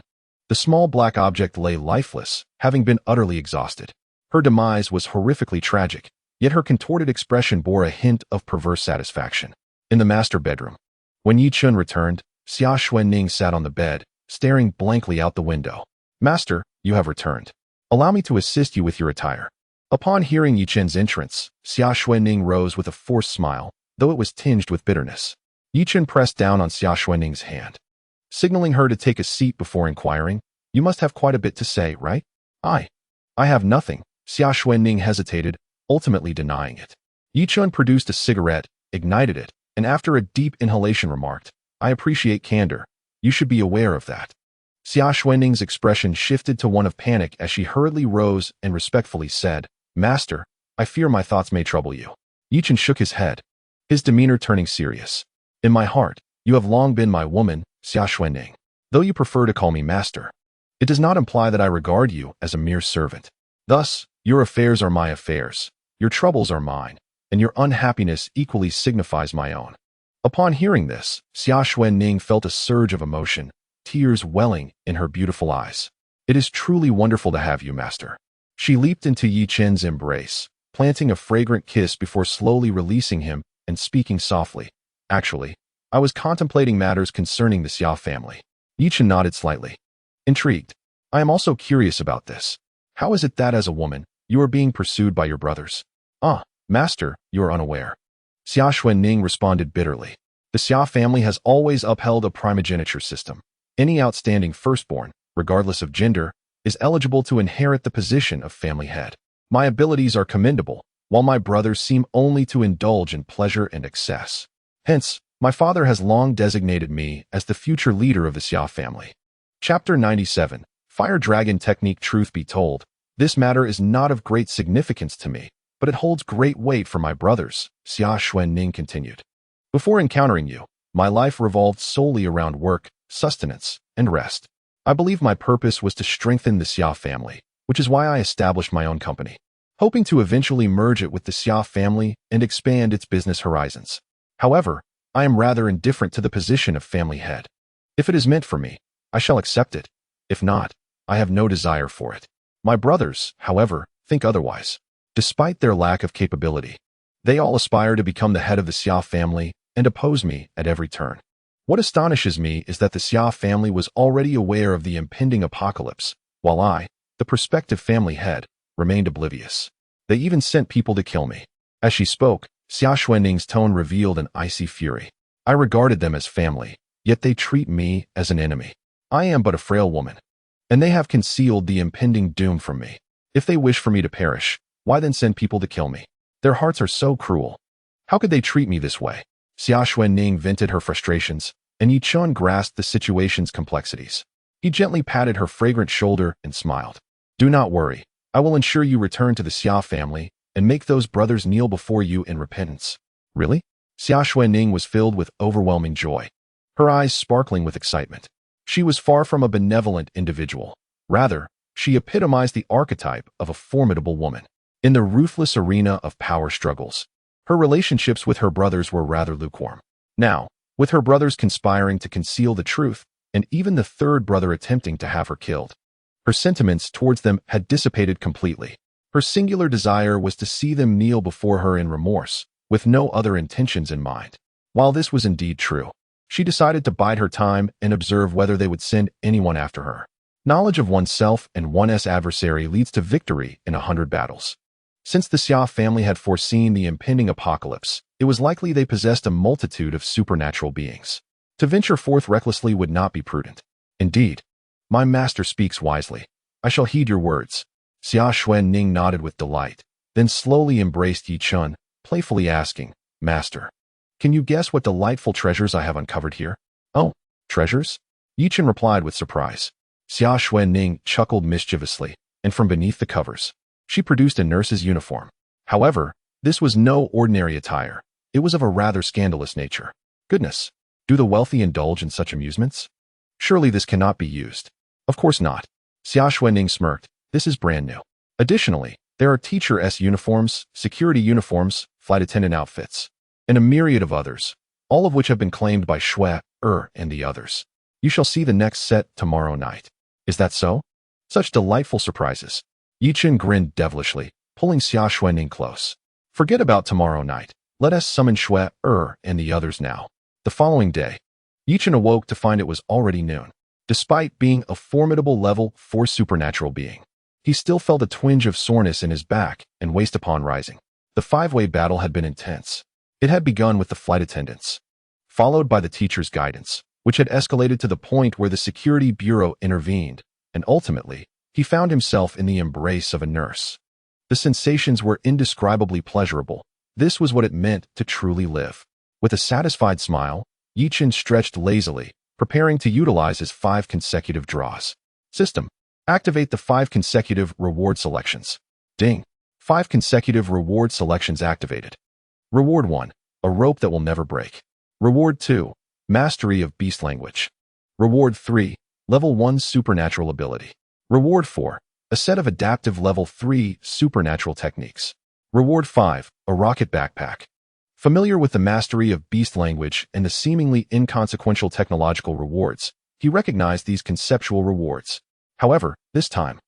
the small black object lay lifeless, having been utterly exhausted. Her demise was horrifically tragic, yet her contorted expression bore a hint of perverse satisfaction. In the master bedroom, when Yichen returned, Xia Xuanning sat on the bed, staring blankly out the window. Master, you have returned. Allow me to assist you with your attire. Upon hearing Yichen's entrance, Xia Xuanning rose with a forced smile, though it was tinged with bitterness. Yichen pressed down on Xia Xuanning's hand, signaling her to take a seat before inquiring, you must have quite a bit to say, right? I have nothing. Xia Xuanning hesitated, ultimately denying it. Yichen produced a cigarette, ignited it, and after a deep inhalation remarked, I appreciate candor. You should be aware of that. Xia Xuanning's expression shifted to one of panic as she hurriedly rose and respectfully said, Master, I fear my thoughts may trouble you. Yichen shook his head, his demeanor turning serious. In my heart, you have long been my woman, Xia Xuanning. Though you prefer to call me master, it does not imply that I regard you as a mere servant. Thus, your affairs are my affairs, your troubles are mine, and your unhappiness equally signifies my own. Upon hearing this, Xia Xuanning felt a surge of emotion, tears welling in her beautiful eyes. It is truly wonderful to have you, master. She leaped into Yichen's embrace, planting a fragrant kiss before slowly releasing him and speaking softly. Actually, I was contemplating matters concerning the Xia family. Yichen nodded slightly. Intrigued. I am also curious about this. How is it that as a woman, you are being pursued by your brothers? Master, you are unaware. Xia Xuanning responded bitterly. The Xia family has always upheld a primogeniture system. Any outstanding firstborn, regardless of gender, is eligible to inherit the position of family head. My abilities are commendable, while my brothers seem only to indulge in pleasure and excess. Hence, my father has long designated me as the future leader of the Xia family. Chapter 97, Fire Dragon Technique. Truth be told, this matter is not of great significance to me, but it holds great weight for my brothers, Xia Xuanning continued. Before encountering you, my life revolved solely around work, sustenance, and rest. I believe my purpose was to strengthen the Xia family, which is why I established my own company, hoping to eventually merge it with the Xia family and expand its business horizons. However, I am rather indifferent to the position of family head. If it is meant for me, I shall accept it. If not, I have no desire for it. My brothers, however, think otherwise. Despite their lack of capability, they all aspire to become the head of the Xia family and oppose me at every turn. What astonishes me is that the Xia family was already aware of the impending apocalypse, while I, the prospective family head, remained oblivious. They even sent people to kill me. As she spoke, Xia Xuanning's tone revealed an icy fury. I regarded them as family, yet they treat me as an enemy. I am but a frail woman, and they have concealed the impending doom from me. If they wish for me to perish, why then send people to kill me? Their hearts are so cruel. How could they treat me this way? Xia Xuanning vented her frustrations, and Yichen grasped the situation's complexities. He gently patted her fragrant shoulder and smiled. Do not worry. I will ensure you return to the Xia family and make those brothers kneel before you in repentance. Really? Xia Xuanning was filled with overwhelming joy, her eyes sparkling with excitement. She was far from a benevolent individual. Rather, She epitomized the archetype of a formidable woman. In the ruthless arena of power struggles, her relationships with her brothers were rather lukewarm. Now, with her brothers conspiring to conceal the truth, and even the third brother attempting to have her killed, her sentiments towards them had dissipated completely. Her singular desire was to see them kneel before her in remorse, with no other intentions in mind. While this was indeed true, she decided to bide her time and observe whether they would send anyone after her. Knowledge of oneself and one's adversary leads to victory in 100 battles. Since the Xia family had foreseen the impending apocalypse, it was likely they possessed a multitude of supernatural beings. To venture forth recklessly would not be prudent. Indeed, my master speaks wisely. I shall heed your words. Xia Xuanning nodded with delight, then slowly embraced Yi Chun, playfully asking, Master, can you guess what delightful treasures I have uncovered here? Oh, treasures? Yi Chun replied with surprise. Xia Xuanning chuckled mischievously, and from beneath the covers, she produced a nurse's uniform. However, this was no ordinary attire. It was of a rather scandalous nature. Goodness, do the wealthy indulge in such amusements? Surely this cannot be used. Of course not. Xia Xuanning smirked. This is brand new. Additionally, there are teacher-s uniforms, security uniforms, flight attendant outfits, and a myriad of others, all of which have been claimed by Shui, and the others. You shall see the next set tomorrow night. Is that so? Such delightful surprises. Yi Chun grinned devilishly, pulling Xia Xuanning close. Forget about tomorrow night. Let us summon Shui, and the others now. The following day, Yi Chun awoke to find it was already noon. Despite being a formidable level 4 supernatural being, he still felt a twinge of soreness in his back and waist upon rising. The five-way battle had been intense. It had begun with the flight attendants, followed by the teacher's guidance, which had escalated to the point where the security bureau intervened, and ultimately, he found himself in the embrace of a nurse. The sensations were indescribably pleasurable. This was what it meant to truly live. With a satisfied smile, Yi Chun stretched lazily, preparing to utilize his 5 consecutive draws. System. Activate the 5 consecutive reward selections. Ding. 5 consecutive reward selections activated. Reward 1. A rope that will never break. Reward 2. Mastery of beast language. Reward 3. Level 1 supernatural ability. Reward 4. A set of adaptive level 3 supernatural techniques. Reward 5. A rocket backpack. Familiar with the mastery of beast language and the seemingly inconsequential technological rewards, he recognized these conceptual rewards. However, this time,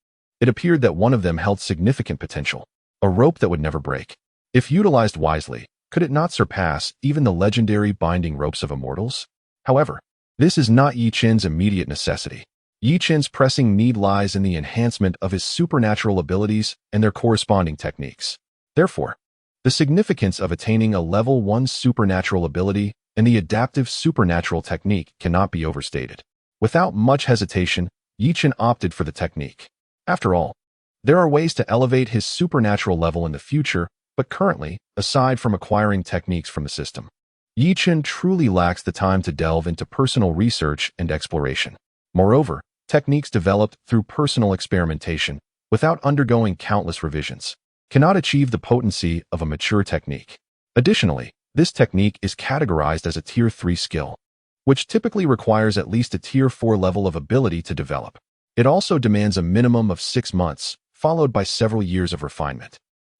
it appeared that one of them held significant potential, a rope that would never break. If utilized wisely, could it not surpass even the legendary binding ropes of immortals? However, this is not Yi Chun's immediate necessity. Yi Chun's pressing need lies in the enhancement of his supernatural abilities and their corresponding techniques. Therefore, the significance of attaining a level 1 supernatural ability and the adaptive supernatural technique cannot be overstated. Without much hesitation, Yi Chun opted for the technique. After all, there are ways to elevate his supernatural level in the future, but currently, aside from acquiring techniques from the system, Yi Chun truly lacks the time to delve into personal research and exploration. Moreover, techniques developed through personal experimentation, without undergoing countless revisions, cannot achieve the potency of a mature technique. Additionally, this technique is categorized as a Tier 3 skill, which typically requires at least a Tier 4 level of ability to develop. It also demands a minimum of 6 months, followed by several years of refinement,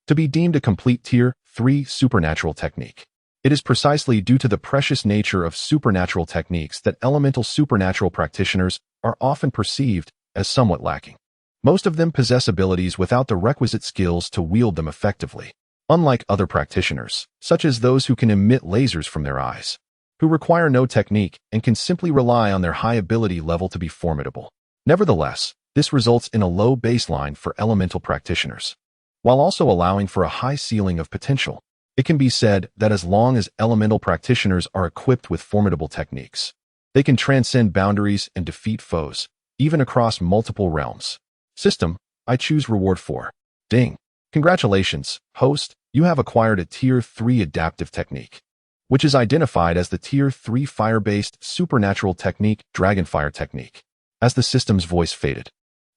to be deemed a complete Tier 3 supernatural technique. It is precisely due to the precious nature of supernatural techniques that elemental supernatural practitioners are often perceived as somewhat lacking. Most of them possess abilities without the requisite skills to wield them effectively, unlike other practitioners, such as those who can emit lasers from their eyes, who require no technique and can simply rely on their high ability level to be formidable. Nevertheless, this results in a low baseline for elemental practitioners, while also allowing for a high ceiling of potential. It can be said that as long as elemental practitioners are equipped with formidable techniques, they can transcend boundaries and defeat foes, even across multiple realms. System, I choose reward 4. Ding. Congratulations, host, you have acquired a Tier 3 adaptive technique, which is identified as the Tier 3 fire-based supernatural technique, Dragonfire technique. As the system's voice faded,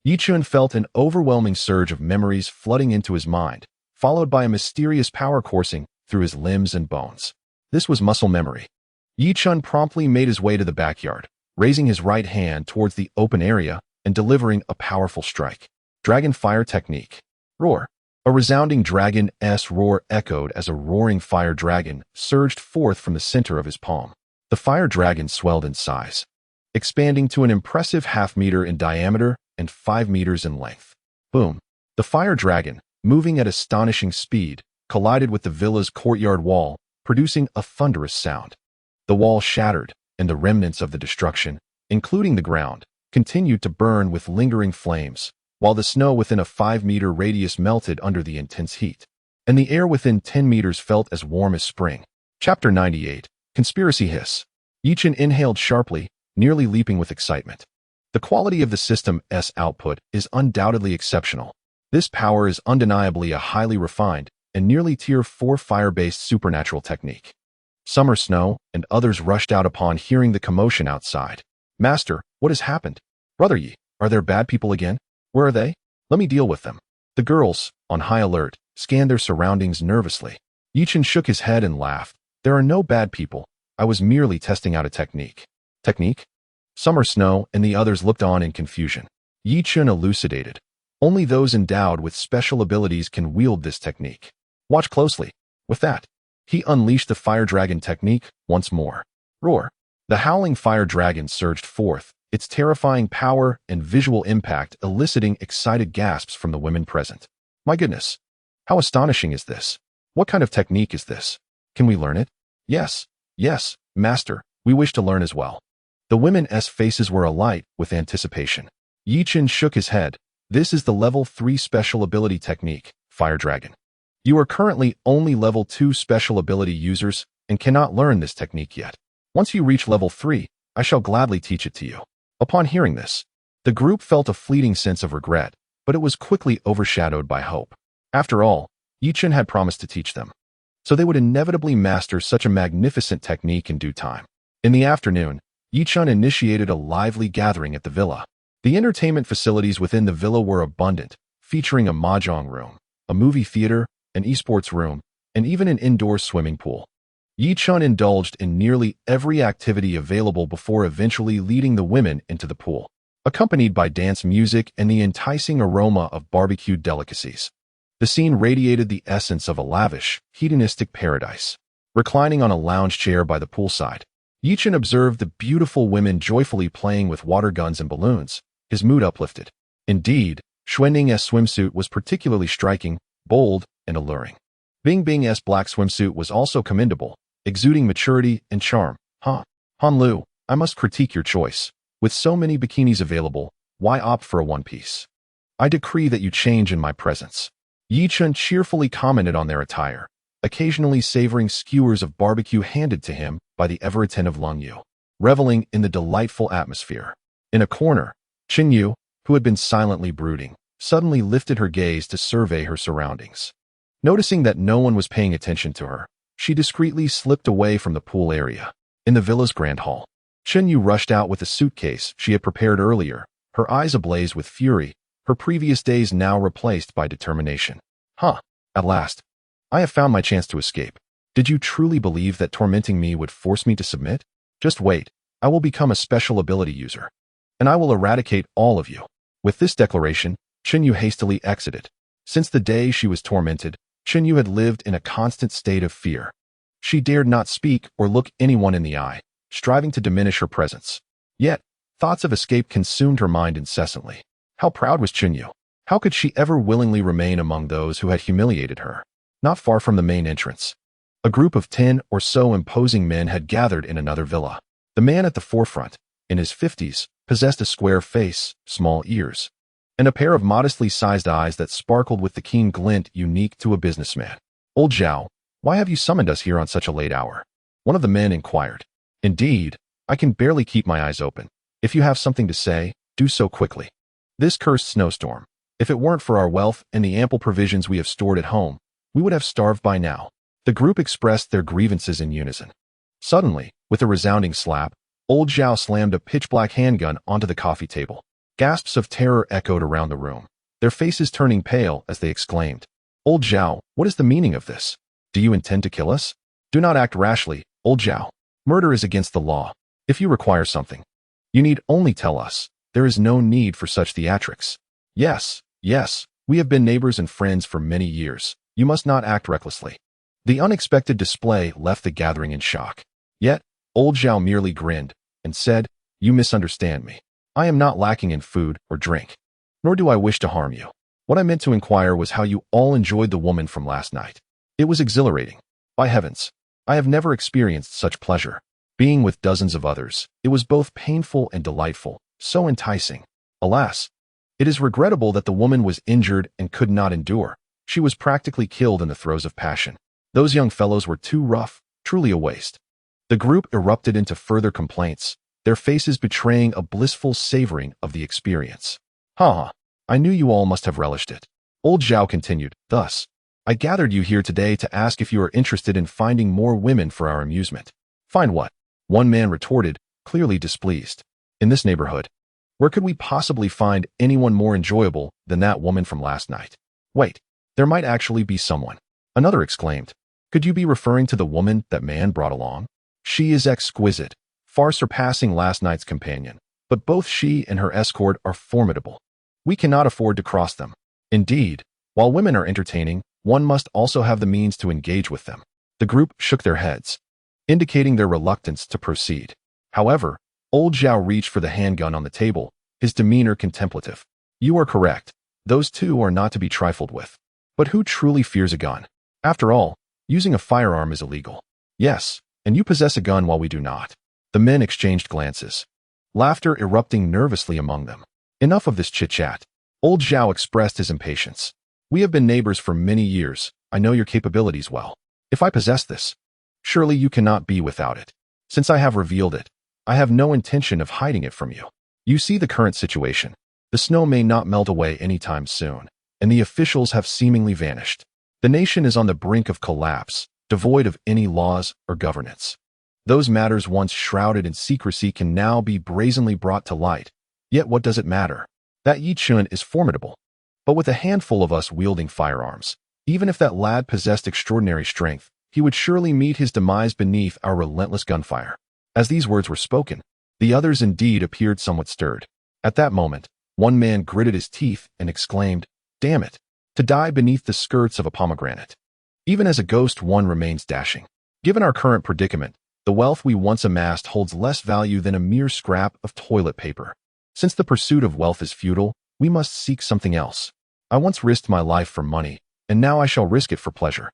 Yi Chun felt an overwhelming surge of memories flooding into his mind, followed by a mysterious power coursing through his limbs and bones. This was muscle memory. Yi Chun promptly made his way to the backyard, raising his right hand towards the open area and delivering a powerful strike. Dragon Fire Technique. Roar. A resounding dragon's roar echoed as a roaring fire dragon surged forth from the center of his palm. The fire dragon swelled in size, expanding to an impressive 0.5 meter in diameter and 5 meters in length. Boom. The fire dragon, moving at astonishing speed, collided with the villa's courtyard wall, producing a thunderous sound. The wall shattered, and the remnants of the destruction, including the ground, continued to burn with lingering flames, while the snow within a 5-meter radius melted under the intense heat, and the air within 10 meters felt as warm as spring. Chapter 98. Conspiracy Hiss. Yichen inhaled sharply, nearly leaping with excitement. The quality of the system's output is undoubtedly exceptional. This power is undeniably a highly refined and nearly Tier 4 fire-based supernatural technique. Summer Snow and others rushed out upon hearing the commotion outside. Master, what has happened? Brother Yi, are there bad people again? Where are they? Let me deal with them. The girls, on high alert, scanned their surroundings nervously. Yichen shook his head and laughed. There are no bad people. I was merely testing out a technique. Technique? Summer Snow and the others looked on in confusion. Yichen elucidated. Only those endowed with special abilities can wield this technique. Watch closely. With that, he unleashed the fire dragon technique once more. Roar. The howling fire dragon surged forth, its terrifying power and visual impact eliciting excited gasps from the women present. My goodness. How astonishing is this? What kind of technique is this? Can we learn it? Yes, master, we wish to learn as well. The women's faces were alight with anticipation. Yichen shook his head. This is the level 3 special ability technique, Fire Dragon. You are currently only level 2 special ability users and cannot learn this technique yet. Once you reach level 3, I shall gladly teach it to you. Upon hearing this, the group felt a fleeting sense of regret, but it was quickly overshadowed by hope. After all, Yichen had promised to teach them, so they would inevitably master such a magnificent technique in due time. In the afternoon, Yichen initiated a lively gathering at the villa. The entertainment facilities within the villa were abundant, featuring a mahjong room, a movie theater, an esports room, and even an indoor swimming pool. Yichen indulged in nearly every activity available before eventually leading the women into the pool, accompanied by dance music and the enticing aroma of barbecued delicacies. The scene radiated the essence of a lavish, hedonistic paradise. Reclining on a lounge chair by the poolside, Yichen observed the beautiful women joyfully playing with water guns and balloons. His mood uplifted. Indeed, Xuanning's swimsuit was particularly striking, bold, and alluring. Bingbing's black swimsuit was also commendable, exuding maturity and charm. Han Lu, I must critique your choice. With so many bikinis available, why opt for a one-piece? I decree that you change in my presence. Yichen cheerfully commented on their attire, occasionally savoring skewers of barbecue handed to him by the ever-attentive Lung Yu, reveling in the delightful atmosphere. In a corner, Qin Yu, who had been silently brooding, suddenly lifted her gaze to survey her surroundings. Noticing that no one was paying attention to her, she discreetly slipped away from the pool area. In the villa's grand hall, Qin Yu rushed out with a suitcase she had prepared earlier, her eyes ablaze with fury, her previous days now replaced by determination. At last, I have found my chance to escape. Did you truly believe that tormenting me would force me to submit? Just wait, I will become a special ability user, and I will eradicate all of you. With this declaration, Qin Yu hastily exited. Since the day she was tormented, Qin Yu had lived in a constant state of fear. She dared not speak or look anyone in the eye, striving to diminish her presence. Yet, thoughts of escape consumed her mind incessantly. How proud was Qin Yu? How could she ever willingly remain among those who had humiliated her? Not far from the main entrance, a group of 10 or so imposing men had gathered in another villa. The man at the forefront, in his 50s, possessed a square face, small ears, and a pair of modestly sized eyes that sparkled with the keen glint unique to a businessman. Old Zhao, why have you summoned us here on such a late hour? One of the men inquired. Indeed, I can barely keep my eyes open. If you have something to say, do so quickly. This cursed snowstorm. If it weren't for our wealth and the ample provisions we have stored at home, we would have starved by now. The group expressed their grievances in unison. Suddenly, with a resounding slap, Old Zhao slammed a pitch-black handgun onto the coffee table. Gasps of terror echoed around the room, their faces turning pale as they exclaimed, Old Zhao, what is the meaning of this? Do you intend to kill us? Do not act rashly, Old Zhao. Murder is against the law. If you require something, you need only tell us. There is no need for such theatrics. Yes, Yes, we have been neighbors and friends for many years. You must not act recklessly. The unexpected display left the gathering in shock. Yet, old Zhao merely grinned and said, "You misunderstand me. I am not lacking in food or drink, nor do I wish to harm you. What I meant to inquire was how you all enjoyed the woman from last night. It was exhilarating. By heavens, I have never experienced such pleasure. Being with dozens of others, it was both painful and delightful, so enticing. Alas, it is regrettable that the woman was injured and could not endure. She was practically killed in the throes of passion. Those young fellows were too rough, truly a waste." The group erupted into further complaints, their faces betraying a blissful savoring of the experience. "Ha! I knew you all must have relished it." Old Zhao continued, "Thus, I gathered you here today to ask if you are interested in finding more women for our amusement." "Find what?" one man retorted, clearly displeased. "In this neighborhood, where could we possibly find anyone more enjoyable than that woman from last night?" "Wait, there might actually be someone," another exclaimed. "Could you be referring to the woman that man brought along? She is exquisite, far surpassing last night's companion, but both she and her escort are formidable. We cannot afford to cross them. Indeed, while women are entertaining, one must also have the means to engage with them." The group shook their heads, indicating their reluctance to proceed. However, old Zhao reached for the handgun on the table, his demeanor contemplative. "You are correct. Those two are not to be trifled with. But who truly fears a gun? After all, using a firearm is illegal." "Yes, and you possess a gun while we do not." The men exchanged glances, laughter erupting nervously among them. "Enough of this chit-chat." Old Zhao expressed his impatience. "We have been neighbors for many years. I know your capabilities well. If I possess this, surely you cannot be without it. Since I have revealed it, I have no intention of hiding it from you. You see the current situation. The snow may not melt away anytime soon, and the officials have seemingly vanished. The nation is on the brink of collapse, devoid of any laws or governance. Those matters once shrouded in secrecy can now be brazenly brought to light. Yet what does it matter? That Yi Chun is formidable. But with a handful of us wielding firearms, even if that lad possessed extraordinary strength, he would surely meet his demise beneath our relentless gunfire." As these words were spoken, the others indeed appeared somewhat stirred. At that moment, one man gritted his teeth and exclaimed, "Damn it, to die beneath the skirts of a pomegranate. Even as a ghost one remains dashing. Given our current predicament, the wealth we once amassed holds less value than a mere scrap of toilet paper. Since the pursuit of wealth is futile, we must seek something else. I once risked my life for money, and now I shall risk it for pleasure.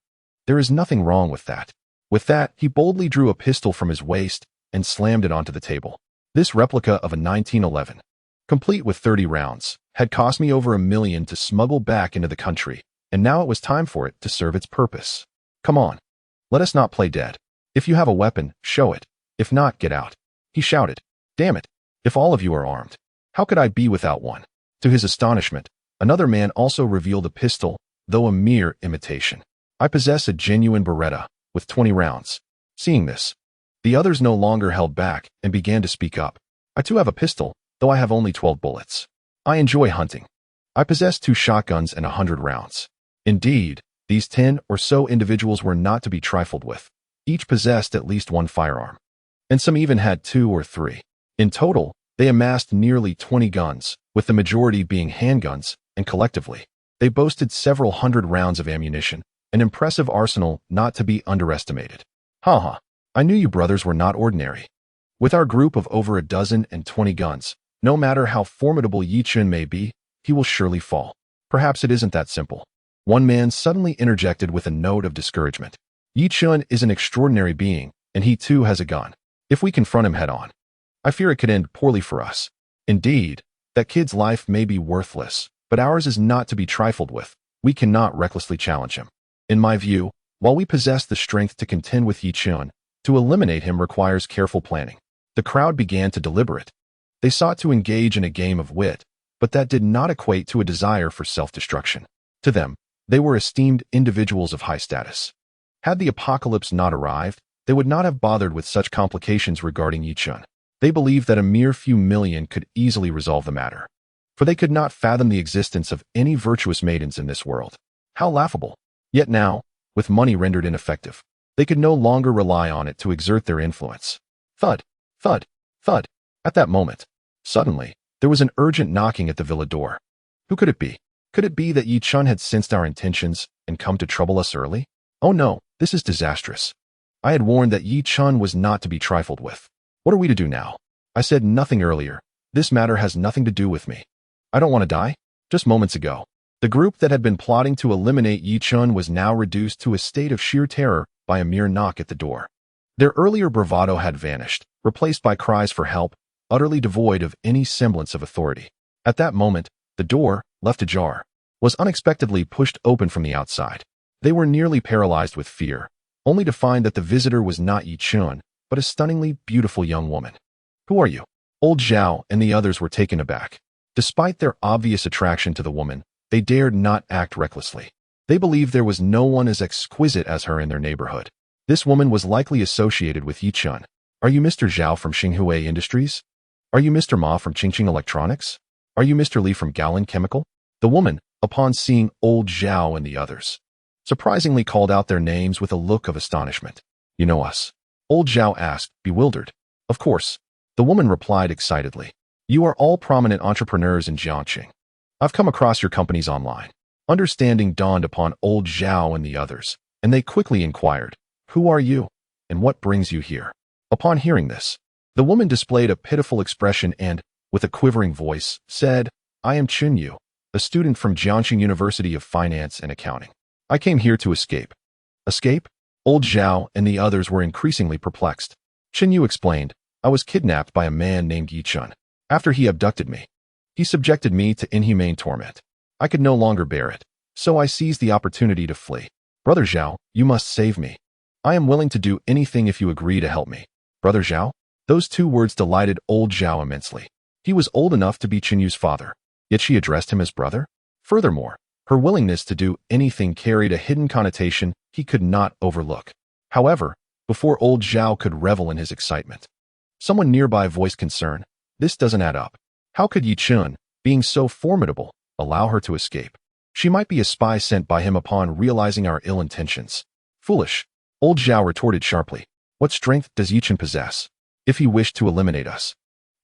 There is nothing wrong with that." With that, he boldly drew a pistol from his waist and slammed it onto the table. This replica of a 1911, complete with 30 rounds, had cost me over $1 million to smuggle back into the country, and now it was time for it to serve its purpose. "Come on, let us not play dead. If you have a weapon, show it. If not, get out," he shouted. "Damn it, if all of you are armed, how could I be without one?" To his astonishment, another man also revealed a pistol, though a mere imitation. "I possess a genuine Beretta, with 20 rounds. Seeing this, the others no longer held back and began to speak up. "I too have a pistol, though I have only 12 bullets. I enjoy hunting. I possess 2 shotguns and 100 rounds." Indeed, these 10 or so individuals were not to be trifled with. Each possessed at least one firearm, and some even had 2 or 3. In total, they amassed nearly 20 guns, with the majority being handguns, and collectively, they boasted several hundred rounds of ammunition, an impressive arsenal not to be underestimated. "Ha! I knew you brothers were not ordinary. With our group of over 120 guns, no matter how formidable Yi Chun may be, he will surely fall." "Perhaps it isn't that simple," one man suddenly interjected with a note of discouragement. "Yi Chun is an extraordinary being, and he too has a gun. If we confront him head-on, I fear it could end poorly for us. Indeed, that kid's life may be worthless, but ours is not to be trifled with. We cannot recklessly challenge him. In my view, while we possess the strength to contend with Yi Chun, to eliminate him requires careful planning." The crowd began to deliberate. They sought to engage in a game of wit, but that did not equate to a desire for self-destruction. To them, they were esteemed individuals of high status. Had the apocalypse not arrived, they would not have bothered with such complications regarding Yi Chun. They believed that a mere few million could easily resolve the matter, for they could not fathom the existence of any virtuous maidens in this world. How laughable! Yet now, with money rendered ineffective, they could no longer rely on it to exert their influence. Thud, thud, thud. At that moment, suddenly, there was an urgent knocking at the villa door. Who could it be? Could it be that Yi Chun had sensed our intentions and come to trouble us early? Oh no, this is disastrous. I had warned that Yi Chun was not to be trifled with. What are we to do now? I said nothing earlier. This matter has nothing to do with me. I don't want to die. Just moments ago, the group that had been plotting to eliminate Yi Chun was now reduced to a state of sheer terror by a mere knock at the door. Their earlier bravado had vanished, replaced by cries for help, utterly devoid of any semblance of authority. At that moment, the door, left ajar, was unexpectedly pushed open from the outside. They were nearly paralyzed with fear, only to find that the visitor was not Yi Chun, but a stunningly beautiful young woman. Who are you? Old Zhao and the others were taken aback. Despite their obvious attraction to the woman, they dared not act recklessly. They believed there was no one as exquisite as her in their neighborhood. This woman was likely associated with Yi Chun. Are you Mr. Zhao from Xinghui Industries? Are you Mr. Ma from Qingqing Electronics? Are you Mr. Li from Gallon Chemical? The woman, upon seeing Old Zhao and the others, surprisingly called out their names with a look of astonishment. You know us? Old Zhao asked, bewildered. Of course. The woman replied excitedly. You are all prominent entrepreneurs in Jiangxing. I've come across your companies online. Understanding dawned upon Old Zhao and the others, and they quickly inquired, who are you, and what brings you here? Upon hearing this, the woman displayed a pitiful expression and, with a quivering voice, said, I am Chen Yu, a student from Jiangxing University of Finance and Accounting. I came here to escape. Escape? Old Zhao and the others were increasingly perplexed. Chen Yu explained, I was kidnapped by a man named Yi Chun. After he abducted me, he subjected me to inhumane torment. I could no longer bear it, so I seized the opportunity to flee. Brother Zhao, you must save me. I am willing to do anything if you agree to help me. Brother Zhao? Those two words delighted Old Zhao immensely. He was old enough to be Chen Yu's father, yet she addressed him as brother? Furthermore, her willingness to do anything carried a hidden connotation he could not overlook. However, before Old Zhao could revel in his excitement, someone nearby voiced concern. This doesn't add up. How could Yi Chun, being so formidable, allow her to escape? She might be a spy sent by him upon realizing our ill intentions. Foolish. Old Zhao retorted sharply. What strength does Yi Chun possess? If he wished to eliminate us,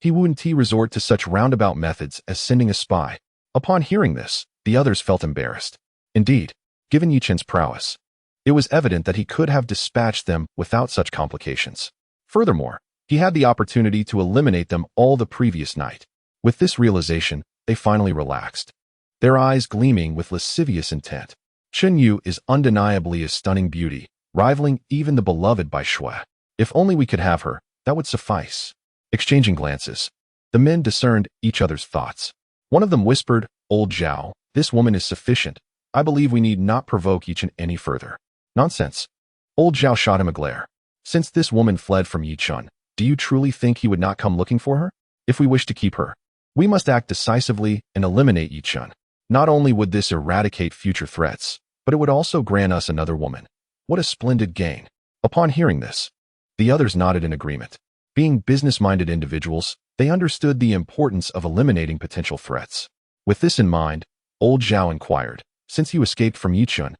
he wouldn't resort to such roundabout methods as sending a spy. Upon hearing this, the others felt embarrassed. Indeed, given Yi Chun's prowess, it was evident that he could have dispatched them without such complications. Furthermore, he had the opportunity to eliminate them all the previous night. With this realization, they finally relaxed, their eyes gleaming with lascivious intent. Chen Yu is undeniably a stunning beauty, rivaling even the beloved by Shui. If only we could have her, that would suffice. Exchanging glances, the men discerned each other's thoughts. One of them whispered, Old Zhao, this woman is sufficient. I believe we need not provoke Yi Chun any further. Nonsense. Old Zhao shot him a glare. Since this woman fled from Yi Chun, do you truly think he would not come looking for her? If we wish to keep her, we must act decisively and eliminate Yi Chun. Not only would this eradicate future threats, but it would also grant us another woman. What a splendid gain. Upon hearing this, the others nodded in agreement. Being business-minded individuals, they understood the importance of eliminating potential threats. With this in mind, Old Zhao inquired, since you escaped from Yi Chun,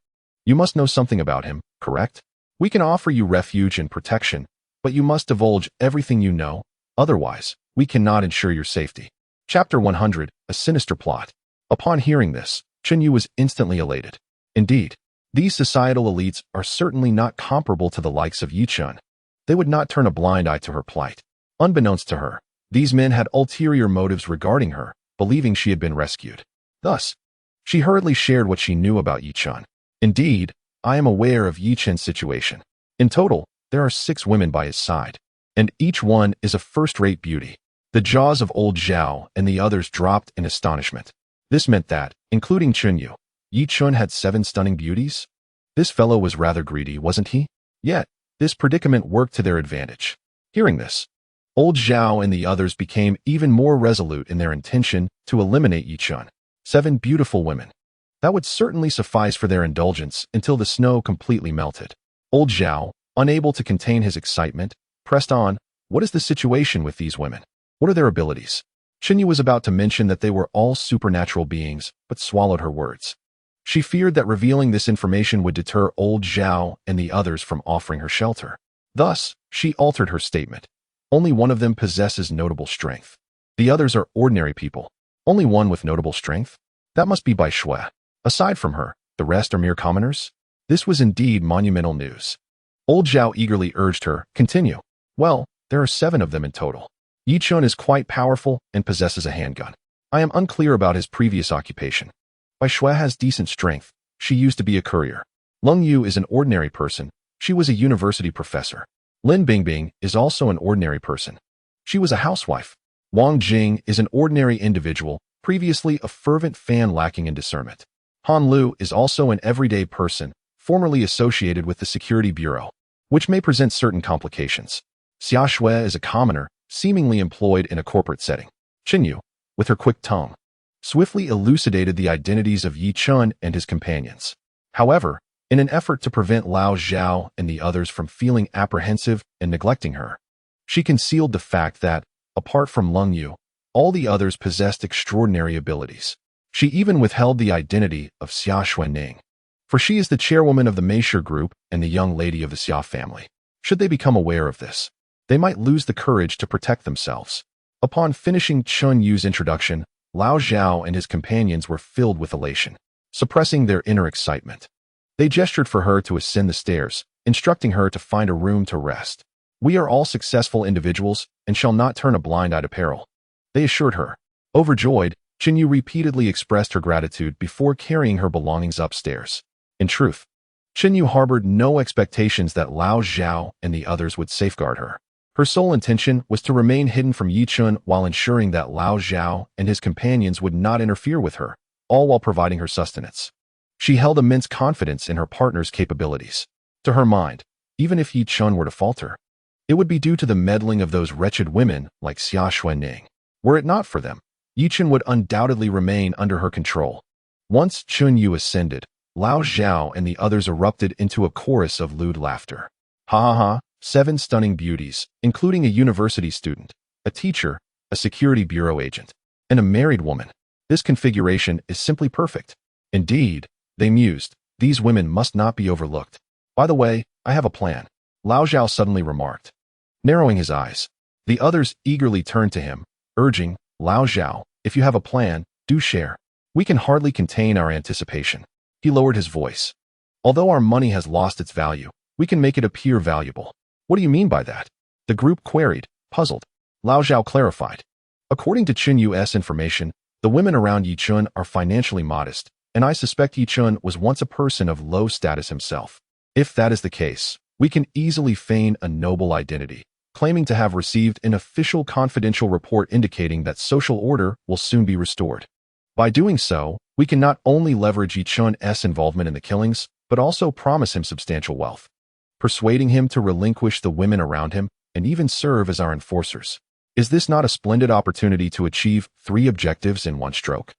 you must know something about him, correct? We can offer you refuge and protection, but you must divulge everything you know, otherwise, we cannot ensure your safety. Chapter 100, A Sinister Plot. Upon hearing this, Chen Yu was instantly elated. Indeed, these societal elites are certainly not comparable to the likes of Yi Chun. They would not turn a blind eye to her plight. Unbeknownst to her, these men had ulterior motives regarding her, believing she had been rescued. Thus, she hurriedly shared what she knew about Yi Chun. Indeed, I am aware of Yi Chun's situation. In total, there are 6 women by his side, and each one is a first-rate beauty. The jaws of Old Zhao and the others dropped in astonishment. This meant that, including Chen Yu, Yi Chun had 7 stunning beauties? This fellow was rather greedy, wasn't he? Yet, this predicament worked to their advantage. Hearing this, Old Zhao and the others became even more resolute in their intention to eliminate Yi Chun. 7 beautiful women. That would certainly suffice for their indulgence until the snow completely melted. Old Zhao, unable to contain his excitement, pressed on, what is the situation with these women? What are their abilities? Chen Yu was about to mention that they were all supernatural beings, but swallowed her words. She feared that revealing this information would deter Old Zhao and the others from offering her shelter. Thus, she altered her statement. Only one of them possesses notable strength. The others are ordinary people. Only one with notable strength? That must be Bai Shui. Aside from her, the rest are mere commoners? This was indeed monumental news. Old Zhao eagerly urged her, continue. Well, there are 7 of them in total. Yi Chun is quite powerful and possesses a handgun. I am unclear about his previous occupation. Bai Shui has decent strength. She used to be a courier. Leng Yu is an ordinary person. She was a university professor. Lin Bingbing is also an ordinary person. She was a housewife. Wang Jing is an ordinary individual, previously a fervent fan lacking in discernment. Han Lu is also an everyday person, formerly associated with the Security Bureau, which may present certain complications. Xia Shui is a commoner, seemingly employed in a corporate setting. Qin Yu, with her quick tongue, swiftly elucidated the identities of Yi Chun and his companions. However, in an effort to prevent Lao Zhao and the others from feeling apprehensive and neglecting her, she concealed the fact that, apart from Leng Yu, all the others possessed extraordinary abilities. She even withheld the identity of Xia Xuanning, for she is the chairwoman of the Meisher group and the young lady of the Xia family. Should they become aware of this, they might lose the courage to protect themselves. Upon finishing Chun Yu's introduction, Lao Zhao and his companions were filled with elation, suppressing their inner excitement. They gestured for her to ascend the stairs, instructing her to find a room to rest. We are all successful individuals and shall not turn a blind eye to peril, they assured her. Overjoyed, Qin Yu repeatedly expressed her gratitude before carrying her belongings upstairs. In truth, Qin Yu harbored no expectations that Lao Zhao and the others would safeguard her. Her sole intention was to remain hidden from Yi Chun while ensuring that Lao Zhao and his companions would not interfere with her, all while providing her sustenance. She held immense confidence in her partner's capabilities. To her mind, even if Yi Chun were to falter, it would be due to the meddling of those wretched women like Xia Xuanning. Were it not for them, Yi Chun would undoubtedly remain under her control. Once Chun Yu ascended, Lao Zhao and the others erupted into a chorus of lewd laughter. Ha ha ha, 7 stunning beauties, including a university student, a teacher, a security bureau agent, and a married woman. This configuration is simply perfect. Indeed, they mused, these women must not be overlooked. By the way, I have a plan, Lao Zhao suddenly remarked. Narrowing his eyes, the others eagerly turned to him, urging, Lao Zhao, if you have a plan, do share. We can hardly contain our anticipation. He lowered his voice. Although our money has lost its value, we can make it appear valuable. What do you mean by that? The group queried, puzzled. Lao Zhao clarified. According to Qin Yu's information, the women around Yi Chun are financially modest, and I suspect Yi Chun was once a person of low status himself. If that is the case, we can easily feign a noble identity, claiming to have received an official confidential report indicating that social order will soon be restored. By doing so, we can not only leverage Yi Chun's involvement in the killings, but also promise him substantial wealth, persuading him to relinquish the women around him and even serve as our enforcers. Is this not a splendid opportunity to achieve 3 objectives in one stroke?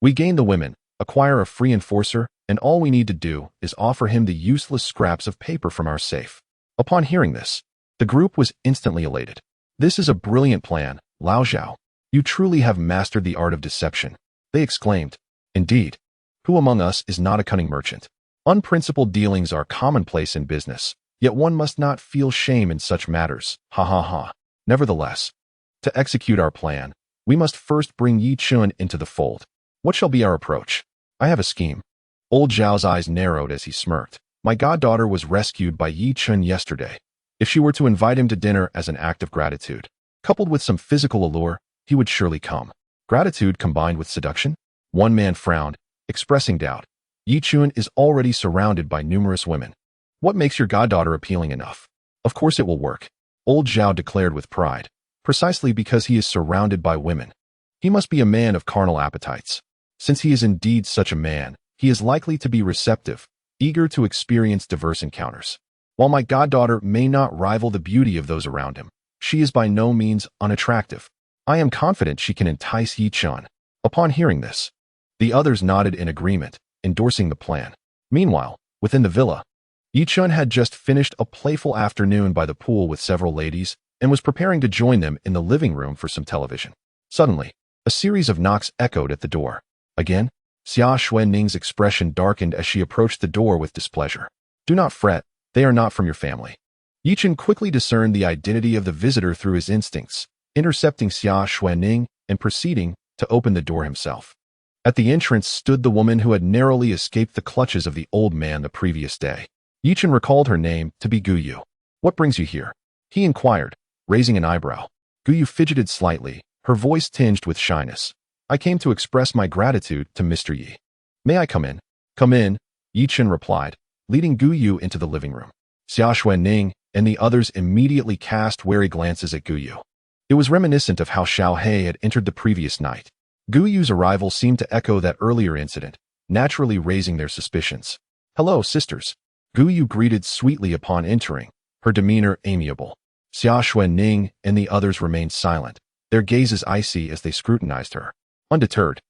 We gain the women, acquire a free enforcer, and all we need to do is offer him the useless scraps of paper from our safe. Upon hearing this, the group was instantly elated. This is a brilliant plan, Lao Zhao. You truly have mastered the art of deception, they exclaimed. Indeed, who among us is not a cunning merchant? Unprincipled dealings are commonplace in business, yet one must not feel shame in such matters. Ha ha ha. Nevertheless, to execute our plan, we must first bring Yi Chun into the fold. What shall be our approach? I have a scheme. Old Zhao's eyes narrowed as he smirked. My goddaughter was rescued by Yi Chun yesterday. If she were to invite him to dinner as an act of gratitude, coupled with some physical allure, he would surely come. Gratitude combined with seduction? One man frowned, expressing doubt. Yi Chun is already surrounded by numerous women. What makes your goddaughter appealing enough? Of course it will work, Old Zhao declared with pride, precisely because he is surrounded by women. He must be a man of carnal appetites. Since he is indeed such a man, he is likely to be receptive, eager to experience diverse encounters. While my goddaughter may not rival the beauty of those around him, she is by no means unattractive. I am confident she can entice Yi Chun. Upon hearing this, the others nodded in agreement, endorsing the plan. Meanwhile, within the villa, Yi Chun had just finished a playful afternoon by the pool with several ladies and was preparing to join them in the living room for some television. Suddenly, a series of knocks echoed at the door. Again, Xia Xuanning's expression darkened as she approached the door with displeasure. Do not fret, they are not from your family. Yi Chun quickly discerned the identity of the visitor through his instincts, intercepting Xia Xuanning and proceeding to open the door himself. At the entrance stood the woman who had narrowly escaped the clutches of the old man the previous day. Yichen recalled her name to be Guyu. "What brings you here?" he inquired, raising an eyebrow. Guyu fidgeted slightly, her voice tinged with shyness. "I came to express my gratitude to Mr. Yi." "May I come in?" "Come in," Yichen replied, leading Guyu into the living room. Xia Xuanning and the others immediately cast wary glances at Guyu. It was reminiscent of how Xiao He had entered the previous night. Guyu's arrival seemed to echo that earlier incident, naturally raising their suspicions. "Hello, sisters." Guyu greeted sweetly upon entering, her demeanor amiable. Xia Xuanning and the others remained silent, their gazes icy as they scrutinized her. Undeterred,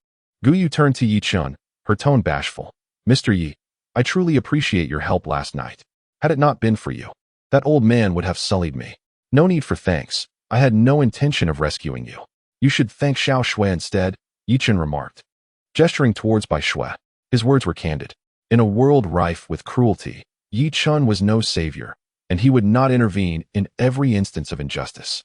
Guyu turned to Yi Chun, her tone bashful. "Mr. Yi, I truly appreciate your help last night. Had it not been for you, that old man would have sullied me. No need for thanks. I had no intention of rescuing you. You should thank Xiao Shui instead," Yi Chun remarked, gesturing towards Bai Shui. His words were candid. In a world rife with cruelty, Yi Chun was no savior, and he would not intervene in every instance of injustice.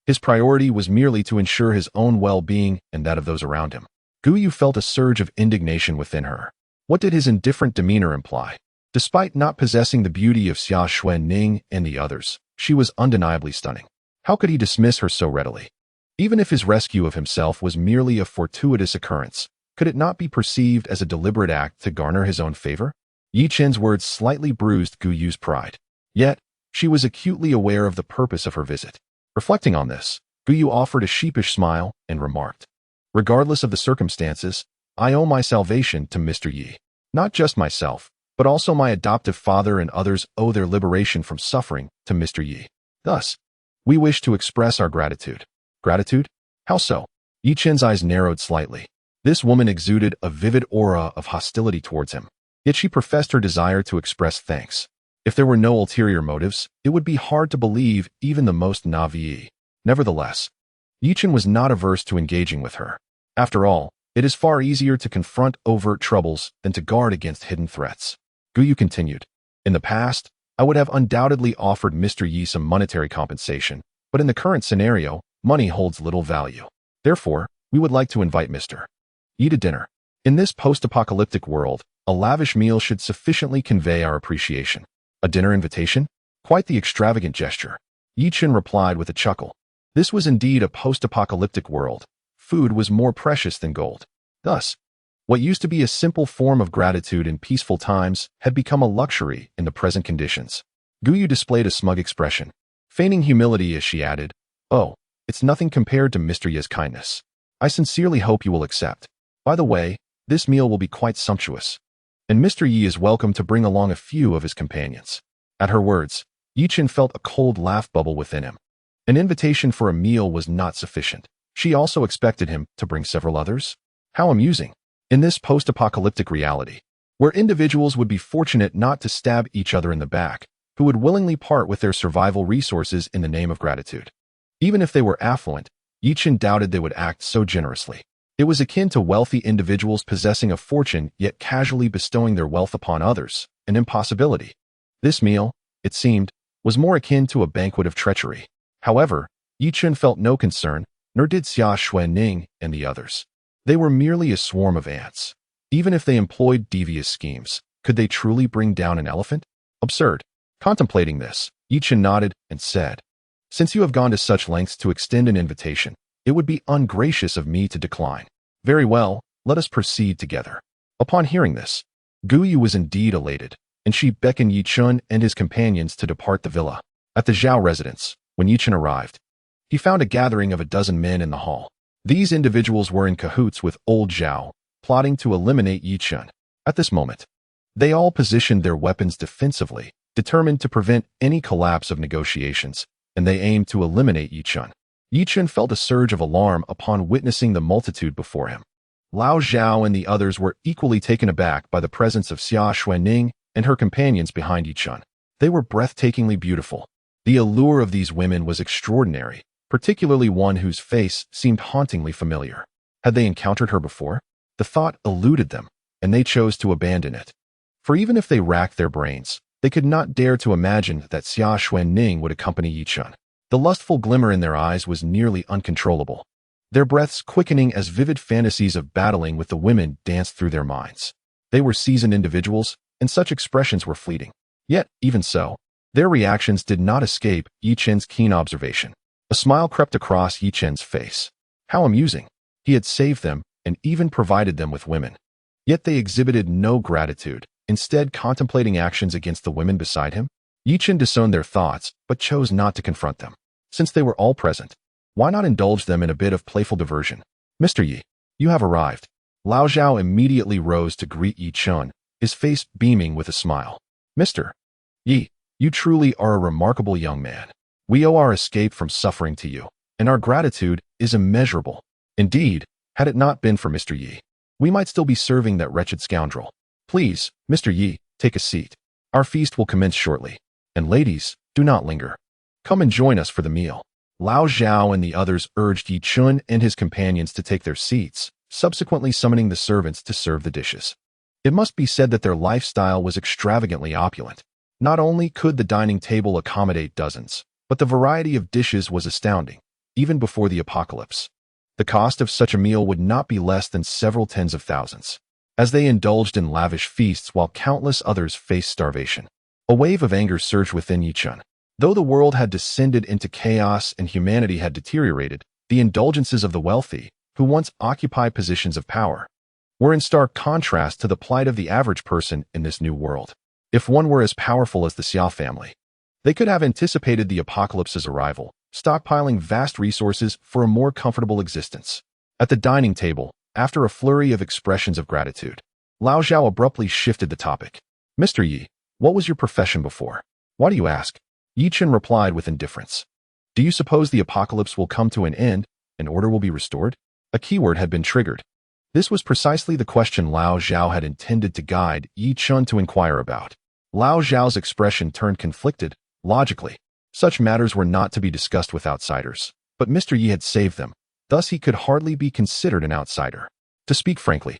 His priority was merely to ensure his own well-being and that of those around him. Guyu felt a surge of indignation within her. What did his indifferent demeanor imply? Despite not possessing the beauty of Xia Xuanning and the others, she was undeniably stunning. How could he dismiss her so readily? Even if his rescue of himself was merely a fortuitous occurrence, could it not be perceived as a deliberate act to garner his own favor? Yi Chen's words slightly bruised Guyu's pride. Yet, she was acutely aware of the purpose of her visit. Reflecting on this, Guyu offered a sheepish smile and remarked, "Regardless of the circumstances, I owe my salvation to Mr. Yi. Not just myself, but also my adoptive father and others owe their liberation from suffering to Mr. Yi. Thus, we wish to express our gratitude." "Gratitude? How so?" Yi Chen's eyes narrowed slightly. This woman exuded a vivid aura of hostility towards him, yet she professed her desire to express thanks. If there were no ulterior motives, it would be hard to believe even the most naïve. Nevertheless, Yi Chen was not averse to engaging with her. After all, it is far easier to confront overt troubles than to guard against hidden threats. Guyu continued, "In the past, I would have undoubtedly offered Mr. Yi some monetary compensation, but in the current scenario, money holds little value. Therefore, we would like to invite Mr. Yi to dinner. In this post-apocalyptic world, a lavish meal should sufficiently convey our appreciation." "A dinner invitation? Quite the extravagant gesture," Yi Chen replied with a chuckle. This was indeed a post-apocalyptic world. Food was more precious than gold. Thus, what used to be a simple form of gratitude in peaceful times had become a luxury in the present conditions. Guyu displayed a smug expression, feigning humility as she added, "Oh, it's nothing compared to Mr. Yi's kindness. I sincerely hope you will accept. By the way, this meal will be quite sumptuous. And Mr. Yi is welcome to bring along a few of his companions." At her words, Yi Chen felt a cold laugh bubble within him. An invitation for a meal was not sufficient. She also expected him to bring several others? How amusing. In this post-apocalyptic reality, where individuals would be fortunate not to stab each other in the back, who would willingly part with their survival resources in the name of gratitude. Even if they were affluent, Yi Chen doubted they would act so generously. It was akin to wealthy individuals possessing a fortune yet casually bestowing their wealth upon others, an impossibility. This meal, it seemed, was more akin to a banquet of treachery. However, Yi Chen felt no concern, nor did Xia Xuanning and the others. They were merely a swarm of ants. Even if they employed devious schemes, could they truly bring down an elephant? Absurd. Contemplating this, Yi Chen nodded and said, "Since you have gone to such lengths to extend an invitation, it would be ungracious of me to decline. Very well, let us proceed together." Upon hearing this, Guyu was indeed elated, and she beckoned Yi Chen and his companions to depart the villa. At the Zhao residence, when Yi Chen arrived, he found a gathering of a dozen men in the hall. These individuals were in cahoots with old Zhao, plotting to eliminate Yi Chen. At this moment, they all positioned their weapons defensively, determined to prevent any collapse of negotiations, and they aimed to eliminate Yi Chen. Yi Chen felt a surge of alarm upon witnessing the multitude before him. Lao Zhao and the others were equally taken aback by the presence of Xia Xuanning and her companions behind Yi Chen. They were breathtakingly beautiful. The allure of these women was extraordinary, particularly one whose face seemed hauntingly familiar. Had they encountered her before? The thought eluded them, and they chose to abandon it. For even if they racked their brains, they could not dare to imagine that Xia Xuanning would accompany Yi Chen. The lustful glimmer in their eyes was nearly uncontrollable. their breaths quickening as vivid fantasies of battling with the women danced through their minds. They were seasoned individuals, and such expressions were fleeting. Yet, even so, their reactions did not escape Yi Chen's keen observation. A smile crept across Yi Chen's face. How amusing. He had saved them and even provided them with women. Yet they exhibited no gratitude, instead contemplating actions against the women beside him. Yi Chen disowned their thoughts, but chose not to confront them. Since they were all present, why not indulge them in a bit of playful diversion? Mr. Yi, you have arrived. Lao Zhao immediately rose to greet Yi Chen, his face beaming with a smile. Mr. Yi, you truly are a remarkable young man. We owe our escape from suffering to you, and our gratitude is immeasurable. Indeed, had it not been for Mr. Yi, we might still be serving that wretched scoundrel. Please, Mr. Yi, take a seat. Our feast will commence shortly. And ladies, do not linger. Come and join us for the meal. Lao Zhao and the others urged Yi Chen and his companions to take their seats, subsequently summoning the servants to serve the dishes. It must be said that their lifestyle was extravagantly opulent. Not only could the dining table accommodate dozens, but the variety of dishes was astounding, even before the apocalypse. The cost of such a meal would not be less than several tens of thousands. As they indulged in lavish feasts while countless others faced starvation, a wave of anger surged within Yi Chen. Though the world had descended into chaos and humanity had deteriorated, the indulgences of the wealthy, who once occupied positions of power, were in stark contrast to the plight of the average person in this new world. If one were as powerful as the Xia family, they could have anticipated the apocalypse's arrival, stockpiling vast resources for a more comfortable existence. At the dining table, after a flurry of expressions of gratitude, Lao Zhao abruptly shifted the topic. Mr. Yi, what was your profession before? Why do you ask? Yi Chen replied with indifference. Do you suppose the apocalypse will come to an end and order will be restored? A keyword had been triggered. This was precisely the question Lao Zhao had intended to guide Yi Chen to inquire about. Lao Zhao's expression turned conflicted. Logically, such matters were not to be discussed with outsiders, but Mr. Yi had saved them. Thus he could hardly be considered an outsider. To speak frankly,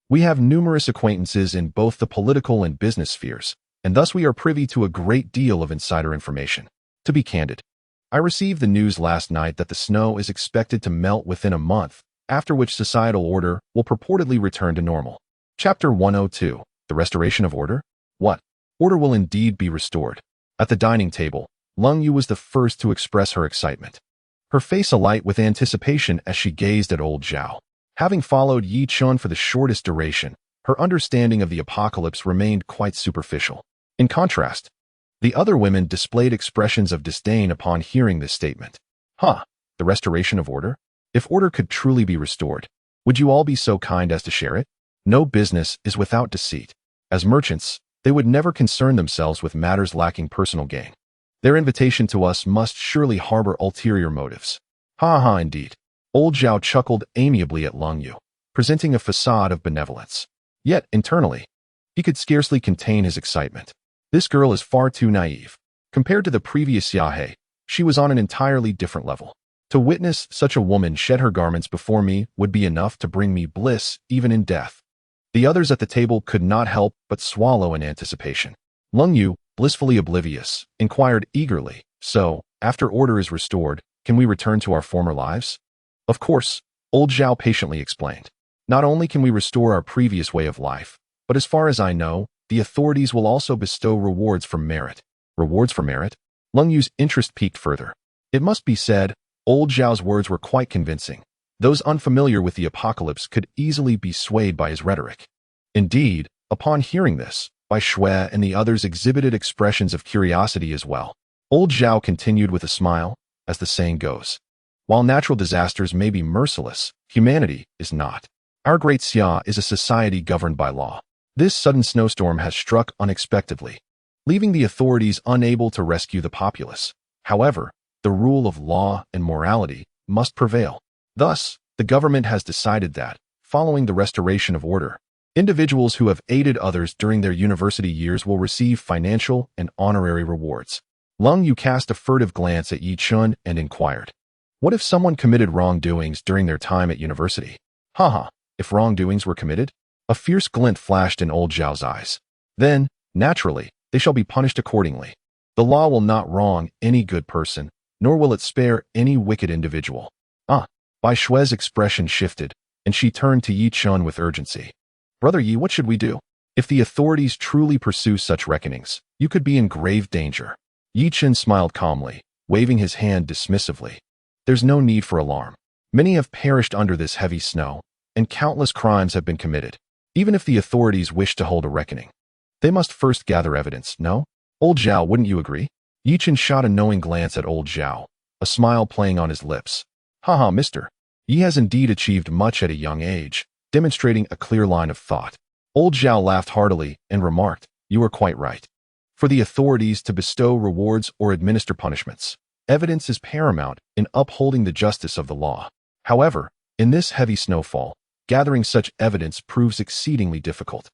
we have numerous acquaintances in both the political and business spheres, and thus we are privy to a great deal of insider information. To be candid, I received the news last night that the snow is expected to melt within a month, after which societal order will purportedly return to normal. Chapter 102, The Restoration of Order? What? Order will indeed be restored. At the dining table, Lung Yu was the first to express her excitement, her face alight with anticipation as she gazed at old Zhao. Having followed Yi Chen for the shortest duration, her understanding of the apocalypse remained quite superficial. In contrast, the other women displayed expressions of disdain upon hearing this statement. The restoration of order? If order could truly be restored, would you all be so kind as to share it? No business is without deceit. As merchants, they would never concern themselves with matters lacking personal gain. Their invitation to us must surely harbor ulterior motives. Indeed. Old Zhao chuckled amiably at Lung Yu, presenting a facade of benevolence. Yet, internally, he could scarcely contain his excitement. This girl is far too naive. Compared to the previous Xiahe, she was on an entirely different level. To witness such a woman shed her garments before me would be enough to bring me bliss even in death. The others at the table could not help but swallow in anticipation. Lung Yu, blissfully oblivious, inquired eagerly, so, after order is restored, can we return to our former lives? Of course, old Zhao patiently explained. Not only can we restore our previous way of life, but as far as I know, the authorities will also bestow rewards for merit. Rewards for merit? Lung Yu's interest piqued further. It must be said, old Zhao's words were quite convincing. Those unfamiliar with the apocalypse could easily be swayed by his rhetoric. Indeed, upon hearing this, Bai Shui and the others exhibited expressions of curiosity as well. Old Zhao continued with a smile, as the saying goes. While natural disasters may be merciless, humanity is not. Our great Xia is a society governed by law. This sudden snowstorm has struck unexpectedly, leaving the authorities unable to rescue the populace. However, the rule of law and morality must prevail. Thus, the government has decided that, following the restoration of order, individuals who have aided others during their university years will receive financial and honorary rewards. Lung Yu cast a furtive glance at Yi Chen and inquired, what if someone committed wrongdoings during their time at university? If wrongdoings were committed? A fierce glint flashed in old Zhao's eyes. Then, naturally, they shall be punished accordingly. The law will not wrong any good person, nor will it spare any wicked individual. Bai Shue's expression shifted, and she turned to Yi Chun with urgency. Brother Yi, what should we do? If the authorities truly pursue such reckonings, you could be in grave danger. Yi Chun smiled calmly, waving his hand dismissively. There's no need for alarm. Many have perished under this heavy snow, and countless crimes have been committed. Even if the authorities wish to hold a reckoning, they must first gather evidence, no? Old Zhao, wouldn't you agree? Yi Chun shot a knowing glance at Old Zhao, a smile playing on his lips. Haha, mister. Yi has indeed achieved much at a young age, demonstrating a clear line of thought. Old Zhao laughed heartily and remarked, you are quite right. For the authorities to bestow rewards or administer punishments, evidence is paramount in upholding the justice of the law. However, in this heavy snowfall, gathering such evidence proves exceedingly difficult,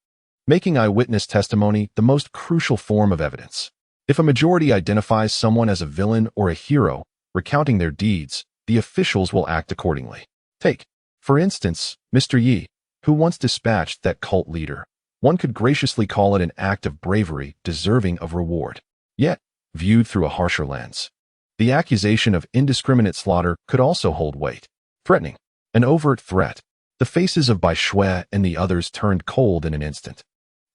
making eyewitness testimony the most crucial form of evidence. If a majority identifies someone as a villain or a hero, recounting their deeds, the officials will act accordingly. Take, for instance, Mr. Yi, who once dispatched that cult leader. One could graciously call it an act of bravery deserving of reward. Yet, viewed through a harsher lens, the accusation of indiscriminate slaughter could also hold weight. Threatening, an overt threat. The faces of Bai Shui and the others turned cold in an instant,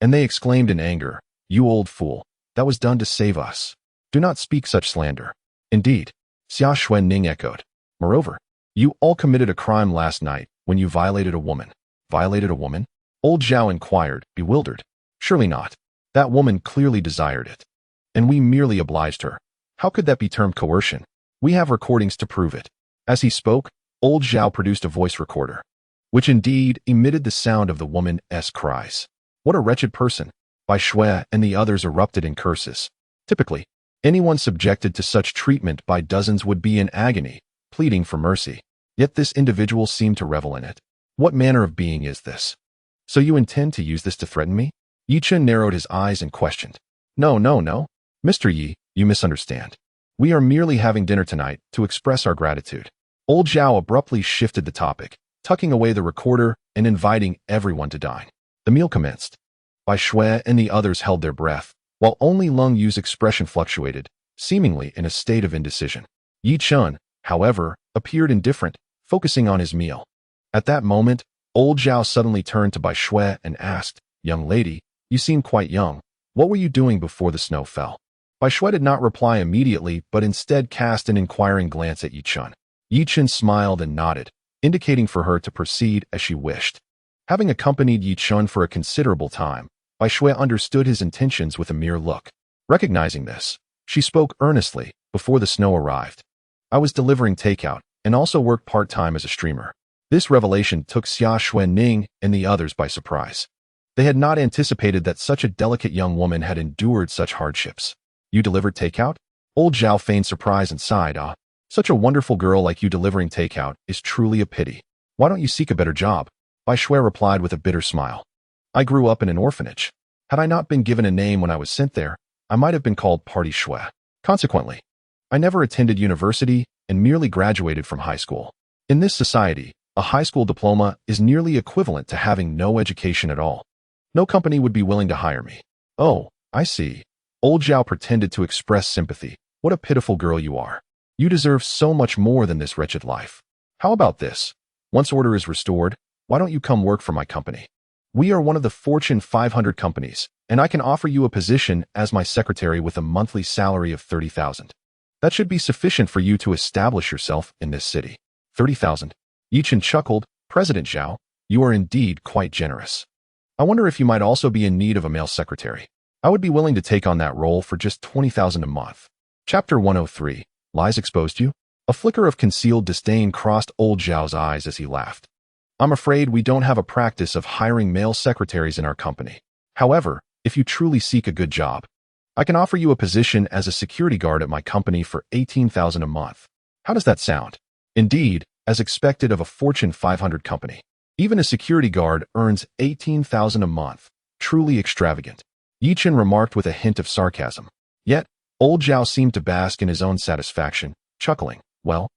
and they exclaimed in anger, you old fool, that was done to save us. Do not speak such slander. Indeed, Xia Xuanning echoed. Moreover, you all committed a crime last night when you violated a woman. Violated a woman? Old Zhao inquired, bewildered. Surely not. That woman clearly desired it, and we merely obliged her. How could that be termed coercion? We have recordings to prove it. As he spoke, Old Zhao produced a voice recorder, which indeed emitted the sound of the woman's cries. What a wretched person! Bai Shui and the others erupted in curses. Typically, anyone subjected to such treatment by dozens would be in agony, pleading for mercy. Yet this individual seemed to revel in it. What manner of being is this? So you intend to use this to threaten me? Yi Chun narrowed his eyes and questioned. No. Mr. Yi, you misunderstand. We are merely having dinner tonight to express our gratitude. Old Zhao abruptly shifted the topic, tucking away the recorder and inviting everyone to dine. The meal commenced. Bai Shui and the others held their breath, while only Lung Yu's expression fluctuated, seemingly in a state of indecision. Yi Chun, however, appeared indifferent, focusing on his meal. At that moment, Old Zhao suddenly turned to Bai Shui and asked, young lady, you seem quite young. What were you doing before the snow fell? Bai Shui did not reply immediately, but instead cast an inquiring glance at Yi Chun. Yi Chun smiled and nodded, indicating for her to proceed as she wished. Having accompanied Yi Chun for a considerable time, Bai Shui understood his intentions with a mere look. Recognizing this, she spoke earnestly before the snow arrived. I was delivering takeout and also worked part-time as a streamer. This revelation took Xia Xuanning and the others by surprise. They had not anticipated that such a delicate young woman had endured such hardships. You delivered takeout? Old Zhao feigned surprise and sighed, such a wonderful girl like you delivering takeout is truly a pity. Why don't you seek a better job? Bai Shui replied with a bitter smile. I grew up in an orphanage. Had I not been given a name when I was sent there, I might have been called Party Shui. Consequently, I never attended university and merely graduated from high school. In this society, a high school diploma is nearly equivalent to having no education at all. No company would be willing to hire me. Oh, I see. Old Zhao pretended to express sympathy. What a pitiful girl you are. You deserve so much more than this wretched life. How about this? Once order is restored, why don't you come work for my company? We are one of the Fortune 500 companies, and I can offer you a position as my secretary with a monthly salary of 30,000. That should be sufficient for you to establish yourself in this city. 30,000. Yi Chun chuckled. President Zhao, you are indeed quite generous. I wonder if you might also be in need of a male secretary. I would be willing to take on that role for just 20,000 a month. Chapter 103. Lies exposed you? A flicker of concealed disdain crossed Old Zhao's eyes as he laughed. I'm afraid we don't have a practice of hiring male secretaries in our company. However, if you truly seek a good job, I can offer you a position as a security guard at my company for 18,000 a month. How does that sound? Indeed, as expected of a Fortune 500 company, even a security guard earns 18,000 a month. Truly extravagant. Yi Chun remarked with a hint of sarcasm. Yet, Old Zhao seemed to bask in his own satisfaction, chuckling. Well,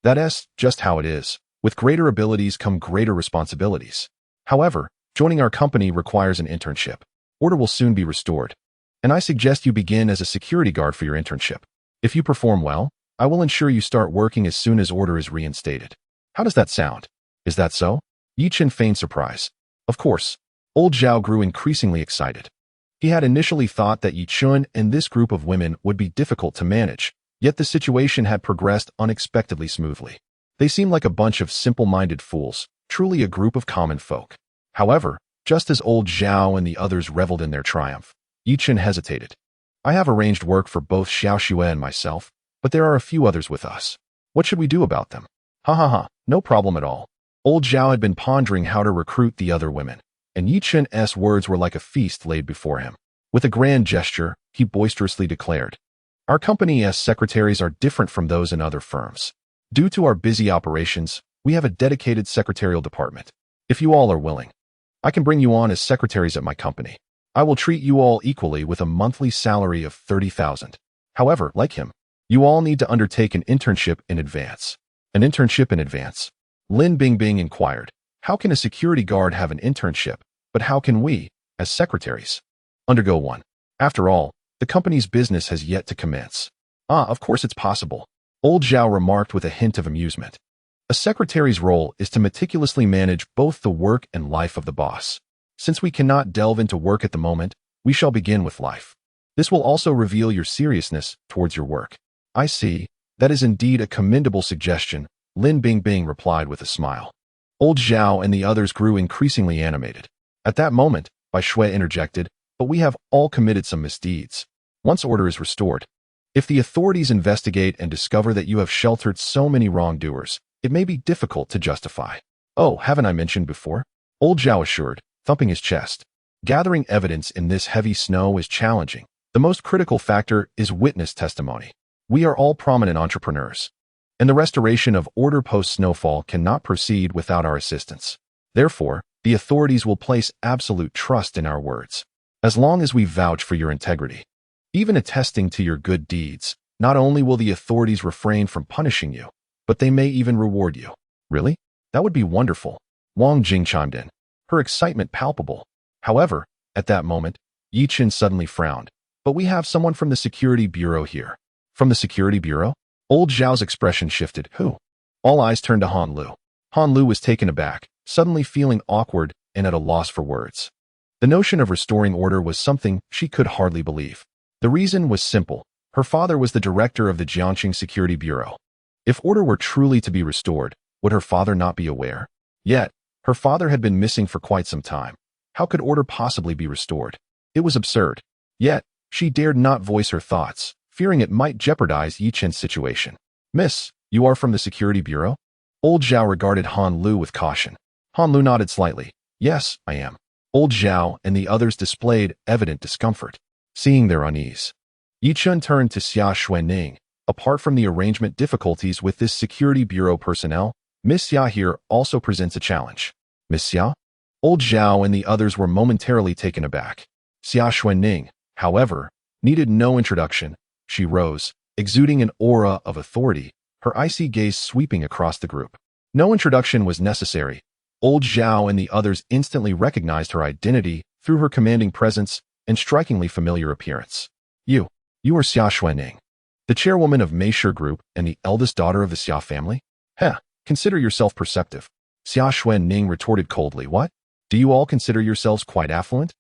that's just how it is. With greater abilities come greater responsibilities. However, joining our company requires an internship. Order will soon be restored, and I suggest you begin as a security guard for your internship. If you perform well, I will ensure you start working as soon as order is reinstated. How does that sound? Is that so? Yi Chen feigned surprise. Of course. Old Zhao grew increasingly excited. He had initially thought that Yi Chen and this group of women would be difficult to manage, yet the situation had progressed unexpectedly smoothly. They seemed like a bunch of simple-minded fools, truly a group of common folk. However, just as old Zhao and the others reveled in their triumph, Yi Chen hesitated. I have arranged work for both Xiao Xue and myself, but there are a few others with us. What should we do about them? Ha ha ha, no problem at all. Old Zhao had been pondering how to recruit the other women, and Yi Chen's words were like a feast laid before him. With a grand gesture, he boisterously declared, Our company as secretaries are different from those in other firms. Due to our busy operations, we have a dedicated secretarial department. If you all are willing, I can bring you on as secretaries at my company. I will treat you all equally with a monthly salary of 30,000. However, like him, you all need to undertake an internship in advance. An internship in advance? Lin Bingbing inquired. How can a security guard have an internship, but how can we, as secretaries, undergo one? After all, the company's business has yet to commence. Of course it's possible. Old Zhao remarked with a hint of amusement. A secretary's role is to meticulously manage both the work and life of the boss. Since we cannot delve into work at the moment, we shall begin with life. This will also reveal your seriousness towards your work. I see. That is indeed a commendable suggestion, Lin Bingbing replied with a smile. Old Zhao and the others grew increasingly animated. At that moment, Bai Shui interjected, but we have all committed some misdeeds. Once order is restored, if the authorities investigate and discover that you have sheltered so many wrongdoers, it may be difficult to justify. Oh, haven't I mentioned before? Old Zhao assured, thumping his chest. Gathering evidence in this heavy snow is challenging. The most critical factor is witness testimony. We are all prominent entrepreneurs, and the restoration of order post-snowfall cannot proceed without our assistance. Therefore, the authorities will place absolute trust in our words, as long as we vouch for your integrity. Even attesting to your good deeds, not only will the authorities refrain from punishing you, but they may even reward you. Really? That would be wonderful. Wang Jing chimed in, her excitement palpable. However, at that moment, Yi Chen suddenly frowned. But we have someone from the security bureau here. From the security bureau? Old Zhao's expression shifted. Who? All eyes turned to Han Lu. Han Lu was taken aback, suddenly feeling awkward and at a loss for words. The notion of restoring order was something she could hardly believe. The reason was simple. Her father was the director of the Jiangqing Security Bureau. If order were truly to be restored, would her father not be aware? Yet, her father had been missing for quite some time. How could order possibly be restored? It was absurd. Yet, she dared not voice her thoughts, fearing it might jeopardize Yi Chen's situation. Miss, you are from the Security Bureau? Old Zhao regarded Han Lu with caution. Han Lu nodded slightly. Yes, I am. Old Zhao and the others displayed evident discomfort. Seeing their unease, Yi Chen turned to Xia Xuanning. Apart from the arrangement difficulties with this Security Bureau personnel, Miss Xia here also presents a challenge. Miss Xia? Old Zhao and the others were momentarily taken aback. Xia Xuanning, however, needed no introduction. She rose, exuding an aura of authority, her icy gaze sweeping across the group. No introduction was necessary. Old Zhao and the others instantly recognized her identity through her commanding presence and strikingly familiar appearance. You are Xia Xuanning, the chairwoman of Meisher Group and the eldest daughter of the Xia family? Consider yourself perceptive. Xia Xuanning retorted coldly. What? Do you all consider yourselves quite affluent?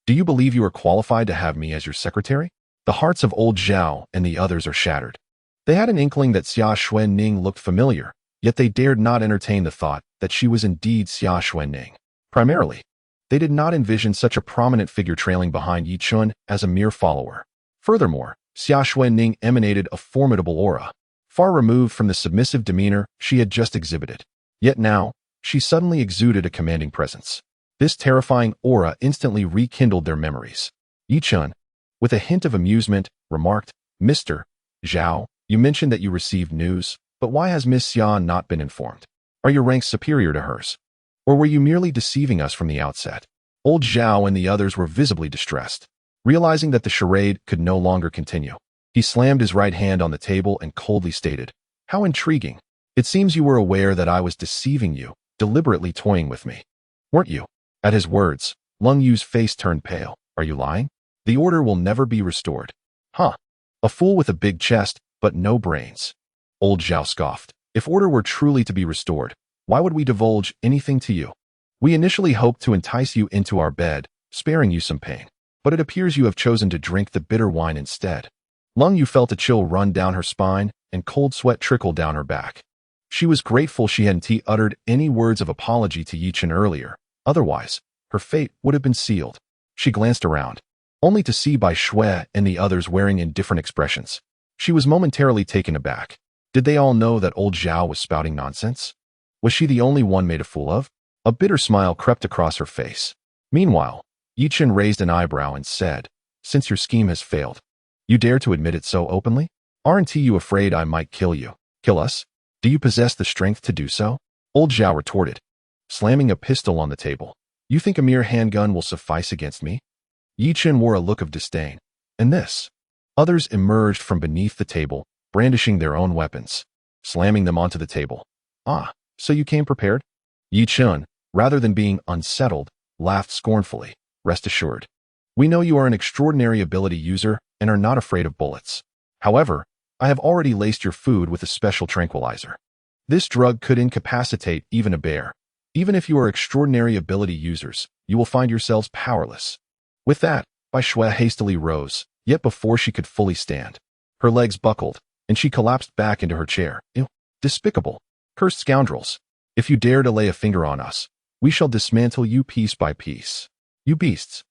Do you believe you are qualified to have me as your secretary? The hearts of old Zhao and the others are shattered. They had an inkling that Xia Xuanning looked familiar, yet they dared not entertain the thought that she was indeed Xia Xuanning. Primarily, they did not envision such a prominent figure trailing behind Yi Chen as a mere follower. Furthermore, Xia Xuanning emanated a formidable aura, far removed from the submissive demeanor she had just exhibited. Yet now, she suddenly exuded a commanding presence. This terrifying aura instantly rekindled their memories. Yi Chen, with a hint of amusement, remarked, Mr. Zhao, you mentioned that you received news, but why has Miss Xia not been informed? Are your ranks superior to hers? Or were you merely deceiving us from the outset? Old Zhao and the others were visibly distressed. Realizing that the charade could no longer continue, he slammed his right hand on the table and coldly stated, How intriguing. It seems you were aware that I was deceiving you, deliberately toying with me. Weren't you? At his words, Lung Yu's face turned pale. Are you lying? The order will never be restored. A fool with a big chest, but no brains. Old Zhao scoffed. If order were truly to be restored, Why would we divulge anything to you? We initially hoped to entice you into our bed, sparing you some pain. But it appears you have chosen to drink the bitter wine instead. Lung Yu felt a chill run down her spine and cold sweat trickle down her back. She was grateful she hadn't uttered any words of apology to Yichen earlier. Otherwise, her fate would have been sealed. She glanced around, only to see Bai Shui and the others wearing indifferent expressions. She was momentarily taken aback. Did they all know that old Zhao was spouting nonsense? Was she the only one made a fool of? A bitter smile crept across her face. Meanwhile, Yichen raised an eyebrow and said, "Since your scheme has failed, you dare to admit it so openly? Aren't you afraid I might kill you? Kill us? Do you possess the strength to do so?" Old Zhao retorted, slamming a pistol on the table. "You think a mere handgun will suffice against me?" Yichen wore a look of disdain. And this? Others emerged from beneath the table, brandishing their own weapons, slamming them onto the table. "Ah, so you came prepared?" Yichen, rather than being unsettled, laughed scornfully. "Rest assured, we know you are an extraordinary ability user and are not afraid of bullets. However, I have already laced your food with a special tranquilizer. This drug could incapacitate even a bear. Even if you are extraordinary ability users, you will find yourselves powerless." With that, Bai Shui hastily rose, yet before she could fully stand, her legs buckled, and she collapsed back into her chair. "Ew, despicable, cursed scoundrels. If you dare to lay a finger on us, we shall dismantle you piece by piece. You beasts."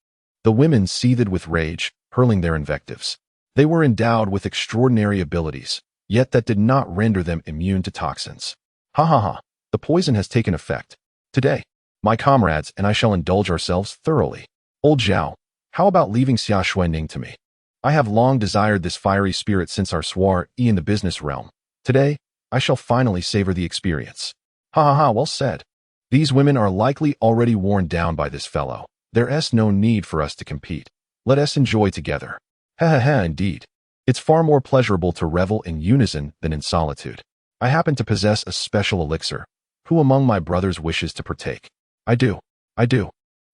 The women seethed with rage, hurling their invectives. They were endowed with extraordinary abilities, yet that did not render them immune to toxins. "Ha ha ha, the poison has taken effect. Today, my comrades and I shall indulge ourselves thoroughly. Old Zhao, how about leaving Xia Xuanning to me? I have long desired this fiery spirit since our soiree in the business realm. Today, I shall finally savor the experience." "Ha ha ha, well said. These women are likely already worn down by this fellow. There's no need for us to compete. Let us enjoy together." "Ha ha ha, indeed. It's far more pleasurable to revel in unison than in solitude. I happen to possess a special elixir. Who among my brothers wishes to partake?" I do.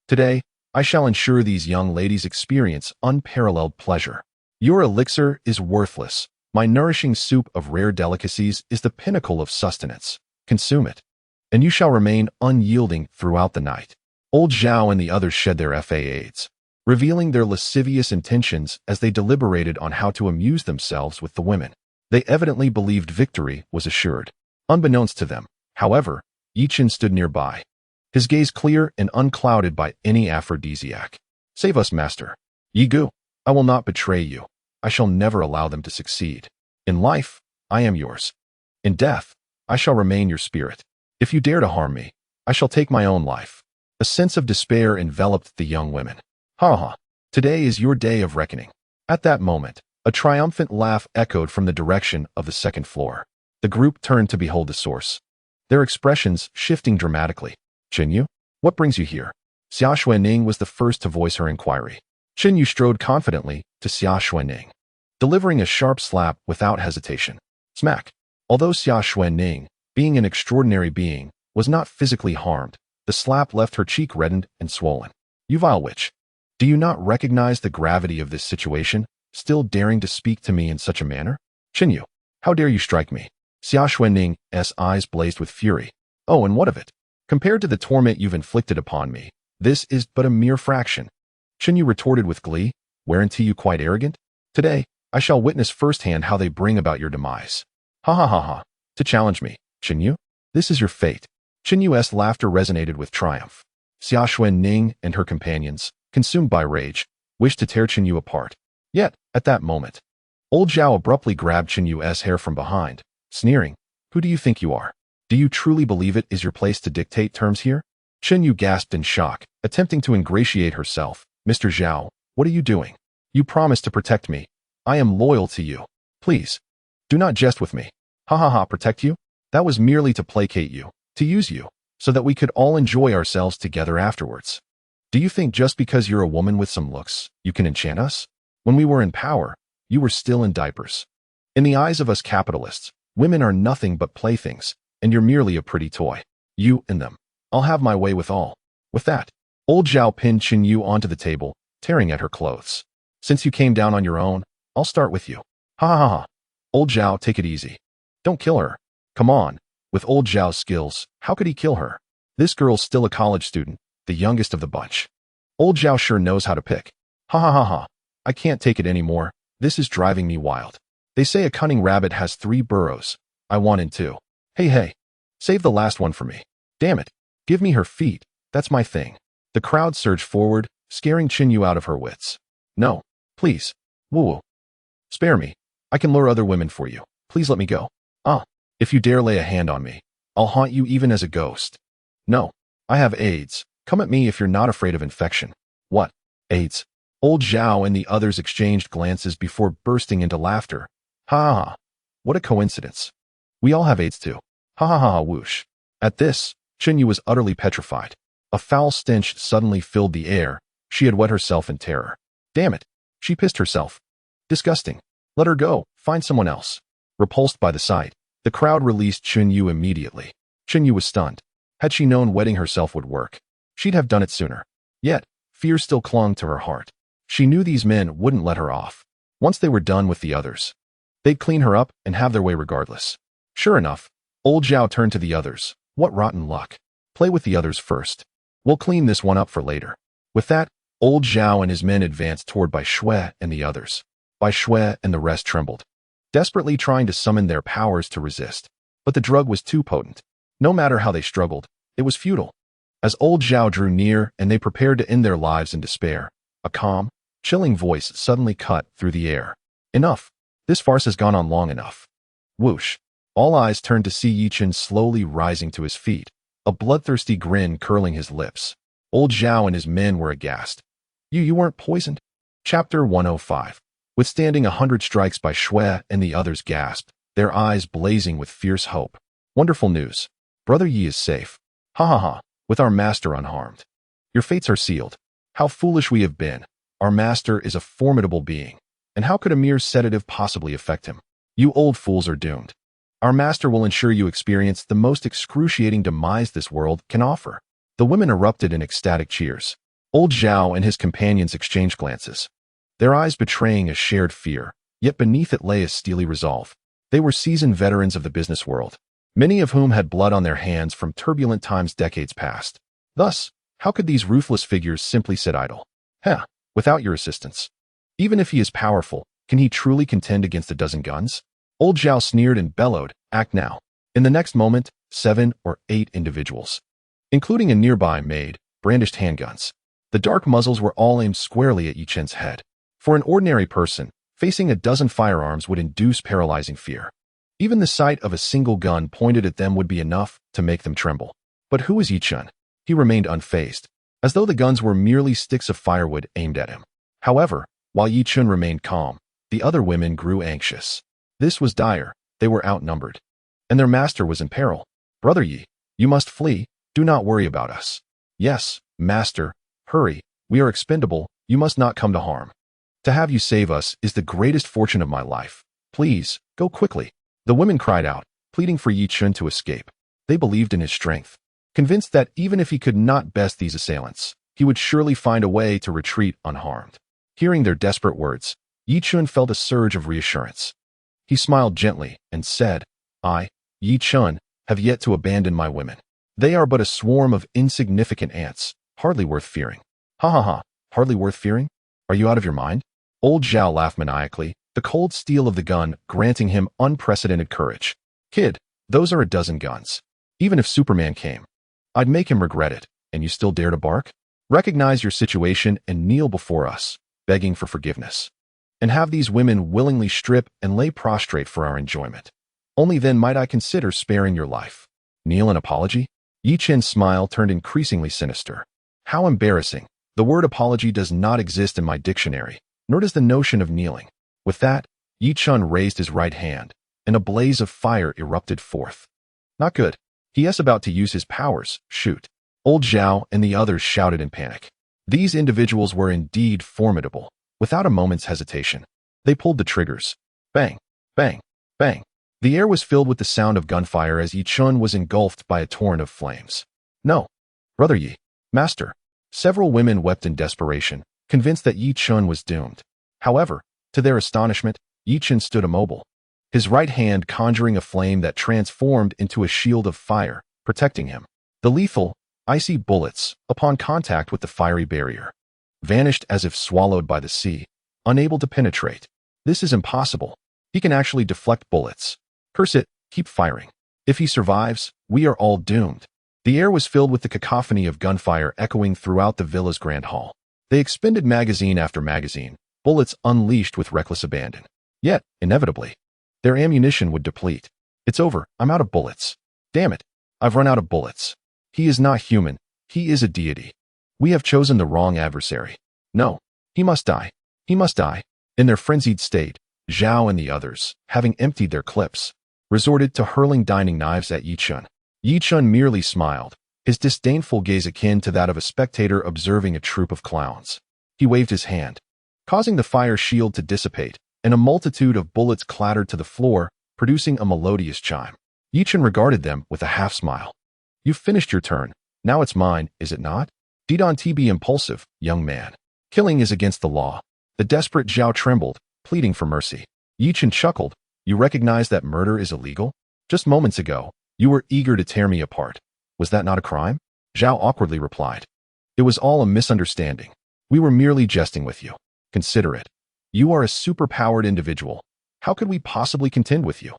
Today, I shall ensure these young ladies experience unparalleled pleasure. Your elixir is worthless. My nourishing soup of rare delicacies is the pinnacle of sustenance. Consume it, and you shall remain unyielding throughout the night." Old Zhao and the others shed their faades, revealing their lascivious intentions as they deliberated on how to amuse themselves with the women. They evidently believed victory was assured. Unbeknownst to them, however, Yichen stood nearby, his gaze clear and unclouded by any aphrodisiac. "Save us, master. Yi Gu, I will not betray you. I shall never allow them to succeed. In life, I am yours. In death, I shall remain your spirit. If you dare to harm me, I shall take my own life." A sense of despair enveloped the young women. "Ha ha, today is your day of reckoning." At that moment, a triumphant laugh echoed from the direction of the second floor. The group turned to behold the source, their expressions shifting dramatically. "Chen Yu, what brings you here?" Xia Xuanning was the first to voice her inquiry. Chen Yu strode confidently to Xia Xuanning, delivering a sharp slap without hesitation. Smack. Although Xia Xuanning, being an extraordinary being, was not physically harmed, the slap left her cheek reddened and swollen. "You vile witch. Do you not recognize the gravity of this situation, still daring to speak to me in such a manner? Chen Yu, how dare you strike me?" Xia Xuanning's eyes blazed with fury. "Oh, and what of it? Compared to the torment you've inflicted upon me, this is but a mere fraction." Chen Yu retorted with glee. "Weren't you quite arrogant? Today, I shall witness firsthand how they bring about your demise." "Ha ha ha ha. To challenge me, Chen Yu? This is your fate." Chen Yu's laughter resonated with triumph. Xia Xuanning and her companions, consumed by rage, wished to tear Chen Yu apart. Yet, at that moment, old Zhao abruptly grabbed Chen Yu's hair from behind, sneering, "Who do you think you are? Do you truly believe it is your place to dictate terms here?" Chen Yu gasped in shock, attempting to ingratiate herself. "Mr. Zhao, what are you doing? You promised to protect me. I am loyal to you. Please, do not jest with me." "Ha ha ha, protect you? That was merely to placate you, to use you, so that we could all enjoy ourselves together afterwards. Do you think just because you're a woman with some looks, you can enchant us? When we were in power, you were still in diapers. In the eyes of us capitalists, women are nothing but playthings, and you're merely a pretty toy. You and them. I'll have my way with all." With that, old Zhao pinned Chen Yu onto the table, tearing at her clothes. "Since you came down on your own, I'll start with you." "Ha ha ha. Old Zhao, take it easy. Don't kill her. Come on, With old Zhao's skills, how could he kill her? This girl's still a college student, the youngest of the bunch. Old Zhao sure knows how to pick. Ha ha ha ha. I can't take it anymore. This is driving me wild. They say a cunning rabbit has 3 burrows. I want in 2. Hey. Save the last one for me. Damn it. Give me her feet. That's my thing. The crowd surged forward, scaring Qinyu out of her wits. No. Please. Woo. Spare me. I can lure other women for you. Please let me go. If you dare lay a hand on me, I'll haunt you even as a ghost. No. I have AIDS. Come at me if you're not afraid of infection. What? AIDS? Old Zhao and the others exchanged glances before bursting into laughter. Ha ha ha. What a coincidence. We all have AIDS too. Ha ha ha ha whoosh. At this, Qinyu was utterly petrified. A foul stench suddenly filled the air. She had wet herself in terror. Damn it. She pissed herself. Disgusting. Let her go. Find someone else. Repulsed by the sight, the crowd released Qinyu immediately. Qinyu was stunned. Had she known wetting herself would work, she'd have done it sooner. Yet, fear still clung to her heart. She knew these men wouldn't let her off. Once they were done with the others, they'd clean her up and have their way regardless. Sure enough, old Zhao turned to the others. What rotten luck. Play with the others first. We'll clean this one up for later. With that, old Zhao and his men advanced toward Bai Shui and the others. Bai Shui and the rest trembled, desperately trying to summon their powers to resist. But the drug was too potent. No matter how they struggled, it was futile. As old Zhao drew near and they prepared to end their lives in despair, a calm, chilling voice suddenly cut through the air. Enough. This farce has gone on long enough. Whoosh. All eyes turned to see Yi Chen slowly rising to his feet, a bloodthirsty grin curling his lips. Old Zhao and his men were aghast. You weren't poisoned? Chapter 105. Withstanding 100 strikes by Shui and the others gasped, their eyes blazing with fierce hope. Wonderful news. Brother Yi is safe. Ha ha ha, with our master unharmed. Your fates are sealed. How foolish we have been. Our master is a formidable being. And how could a mere sedative possibly affect him? You old fools are doomed. Our master will ensure you experience the most excruciating demise this world can offer. The women erupted in ecstatic cheers. Old Zhao and his companions exchanged glances, their eyes betraying a shared fear, yet beneath it lay a steely resolve. They were seasoned veterans of the business world, many of whom had blood on their hands from turbulent times decades past. Thus, how could these ruthless figures simply sit idle? Without your assistance. Even if he is powerful, can he truly contend against a dozen guns? Old Zhao sneered and bellowed, act now. In the next moment, 7 or 8 individuals, including a nearby maid, brandished handguns. The dark muzzles were all aimed squarely at Yi Chen's head. For an ordinary person, facing a dozen firearms would induce paralyzing fear. Even the sight of a single gun pointed at them would be enough to make them tremble. But who was Yi Chen? He remained unfazed, as though the guns were merely sticks of firewood aimed at him. However, while Yi Chen remained calm, the other women grew anxious. This was dire. They were outnumbered, and their master was in peril. Brother Yi, you must flee. Do not worry about us. Yes, master, hurry. We are expendable. You must not come to harm. To have you save us is the greatest fortune of my life. Please, go quickly. The women cried out, pleading for Yi Chen to escape. They believed in his strength, convinced that even if he could not best these assailants, he would surely find a way to retreat unharmed. Hearing their desperate words, Yi Chen felt a surge of reassurance. He smiled gently and said, I, Yi Chen, have yet to abandon my women. They are but a swarm of insignificant ants, hardly worth fearing. Ha ha ha, hardly worth fearing? Are you out of your mind? Old Zhao laughed maniacally, the cold steel of the gun granting him unprecedented courage. Kid, those are a dozen guns. Even if Superman came, I'd make him regret it, and you still dare to bark? Recognize your situation and kneel before us, begging for forgiveness. And have these women willingly strip and lay prostrate for our enjoyment. Only then might I consider sparing your life. Kneel in apology? Yi Chen's smile turned increasingly sinister. How embarrassing. The word apology does not exist in my dictionary, nor does the notion of kneeling. With that, Yi Chen raised his right hand, and a blaze of fire erupted forth. Not good. He is about to use his powers. Shoot. Old Zhao and the others shouted in panic. These individuals were indeed formidable. Without a moment's hesitation, they pulled the triggers. Bang, bang, bang. The air was filled with the sound of gunfire as Yi Chen was engulfed by a torrent of flames. No. Brother Yi. Master. Several women wept in desperation, convinced that Yi Chen was doomed. However, to their astonishment, Yi Chen stood immobile. his right hand conjuring a flame that transformed into a shield of fire, protecting him. The lethal, icy bullets, upon contact with the fiery barrier, vanished as if swallowed by the sea, unable to penetrate. This is impossible. He can actually deflect bullets. Curse it, keep firing. If he survives, we are all doomed. The air was filled with the cacophony of gunfire echoing throughout the villa's grand hall. They expended magazine after magazine, bullets unleashed with reckless abandon. Yet, inevitably, their ammunition would deplete. It's over, I'm out of bullets. Damn it, I've run out of bullets. He is not human, he is a deity. We have chosen the wrong adversary. No, he must die. He must die. In their frenzied state, Zhao and the others, having emptied their clips, resorted to hurling dining knives at Yi Chun. Yi Chun merely smiled, his disdainful gaze akin to that of a spectator observing a troop of clowns. He waved his hand, causing the fire shield to dissipate, and a multitude of bullets clattered to the floor, producing a melodious chime. Yi Chun regarded them with a half-smile. You've finished your turn. Now it's mine, is it not? Don't be impulsive, young man. Killing is against the law. The desperate Zhao trembled, pleading for mercy. Yi Chun chuckled. You recognize that murder is illegal? Just moments ago, you were eager to tear me apart. Was that not a crime? Zhao awkwardly replied. It was all a misunderstanding. We were merely jesting with you. Consider it. You are a superpowered individual. How could we possibly contend with you?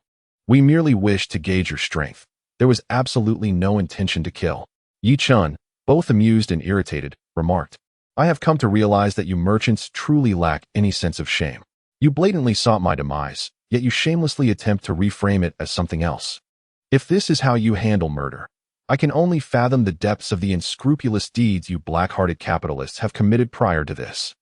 We merely wished to gauge your strength. There was absolutely no intention to kill. Yi Chun, both amused and irritated, remarked. I have come to realize that you merchants truly lack any sense of shame. You blatantly sought my demise, yet you shamelessly attempt to reframe it as something else. If this is how you handle murder, I can only fathom the depths of the unscrupulous deeds you black-hearted capitalists have committed prior to this.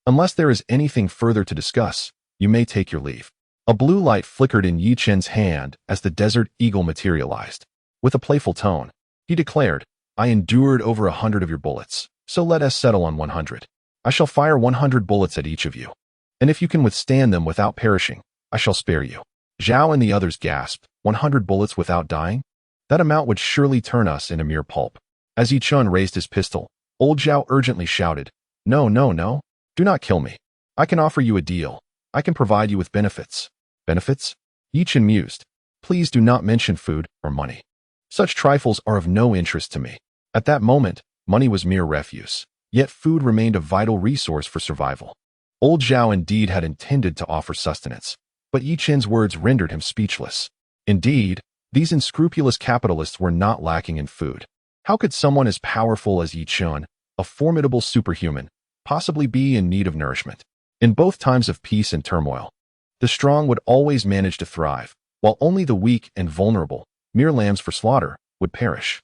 Unless there is anything further to discuss, you may take your leave. A blue light flickered in Yi Chun's hand as the desert eagle materialized. With a playful tone, he declared, I endured over 100 of your bullets, so let us settle on 100. I shall fire 100 bullets at each of you. And if you can withstand them without perishing, I shall spare you. Zhao and the others gasped, 100 bullets without dying? That amount would surely turn us into mere pulp. As Yi Chun raised his pistol, old Zhao urgently shouted, No, no, no. Do not kill me. I can offer you a deal. I can provide you with benefits. Benefits? Yi Chun mused. Please do not mention food or money. Such trifles are of no interest to me. At that moment, money was mere refuse. Yet food remained a vital resource for survival. Old Zhao indeed had intended to offer sustenance, but Yi Chun's words rendered him speechless. Indeed, these unscrupulous capitalists were not lacking in food. How could someone as powerful as Yi Chun, a formidable superhuman, possibly be in need of nourishment? In both times of peace and turmoil, the strong would always manage to thrive, while only the weak and vulnerable, mere lambs for slaughter, would perish.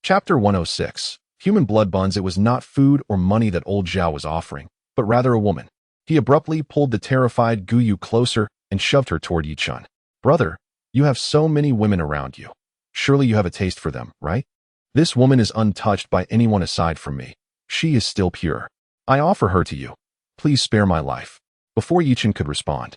Chapter 106. Human blood buns. It was not food or money that old Zhao was offering, but rather a woman. He abruptly pulled the terrified Guyu closer and shoved her toward Yi Chun. Brother, you have so many women around you. Surely you have a taste for them, right? This woman is untouched by anyone aside from me. She is still pure. I offer her to you. Please spare my life. Before Yi Chun could respond,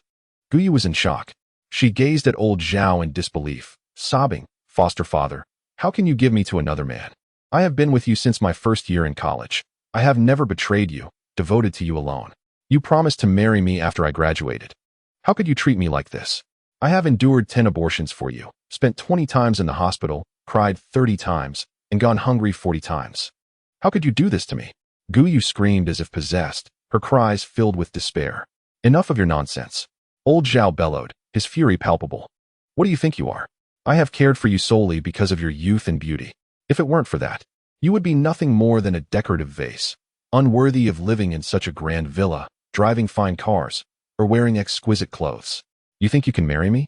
Guyu was in shock. She gazed at old Zhao in disbelief, sobbing, Foster father, how can you give me to another man? I have been with you since my first year in college. I have never betrayed you, devoted to you alone. You promised to marry me after I graduated. How could you treat me like this? I have endured 10 abortions for you, spent 20 times in the hospital, cried 30 times, and gone hungry 40 times. How could you do this to me? Guyu screamed as if possessed, her cries filled with despair. Enough of your nonsense. Old Zhao bellowed, his fury palpable. What do you think you are? I have cared for you solely because of your youth and beauty. If it weren't for that, you would be nothing more than a decorative vase, unworthy of living in such a grand villa, driving fine cars, or wearing exquisite clothes. You think you can marry me?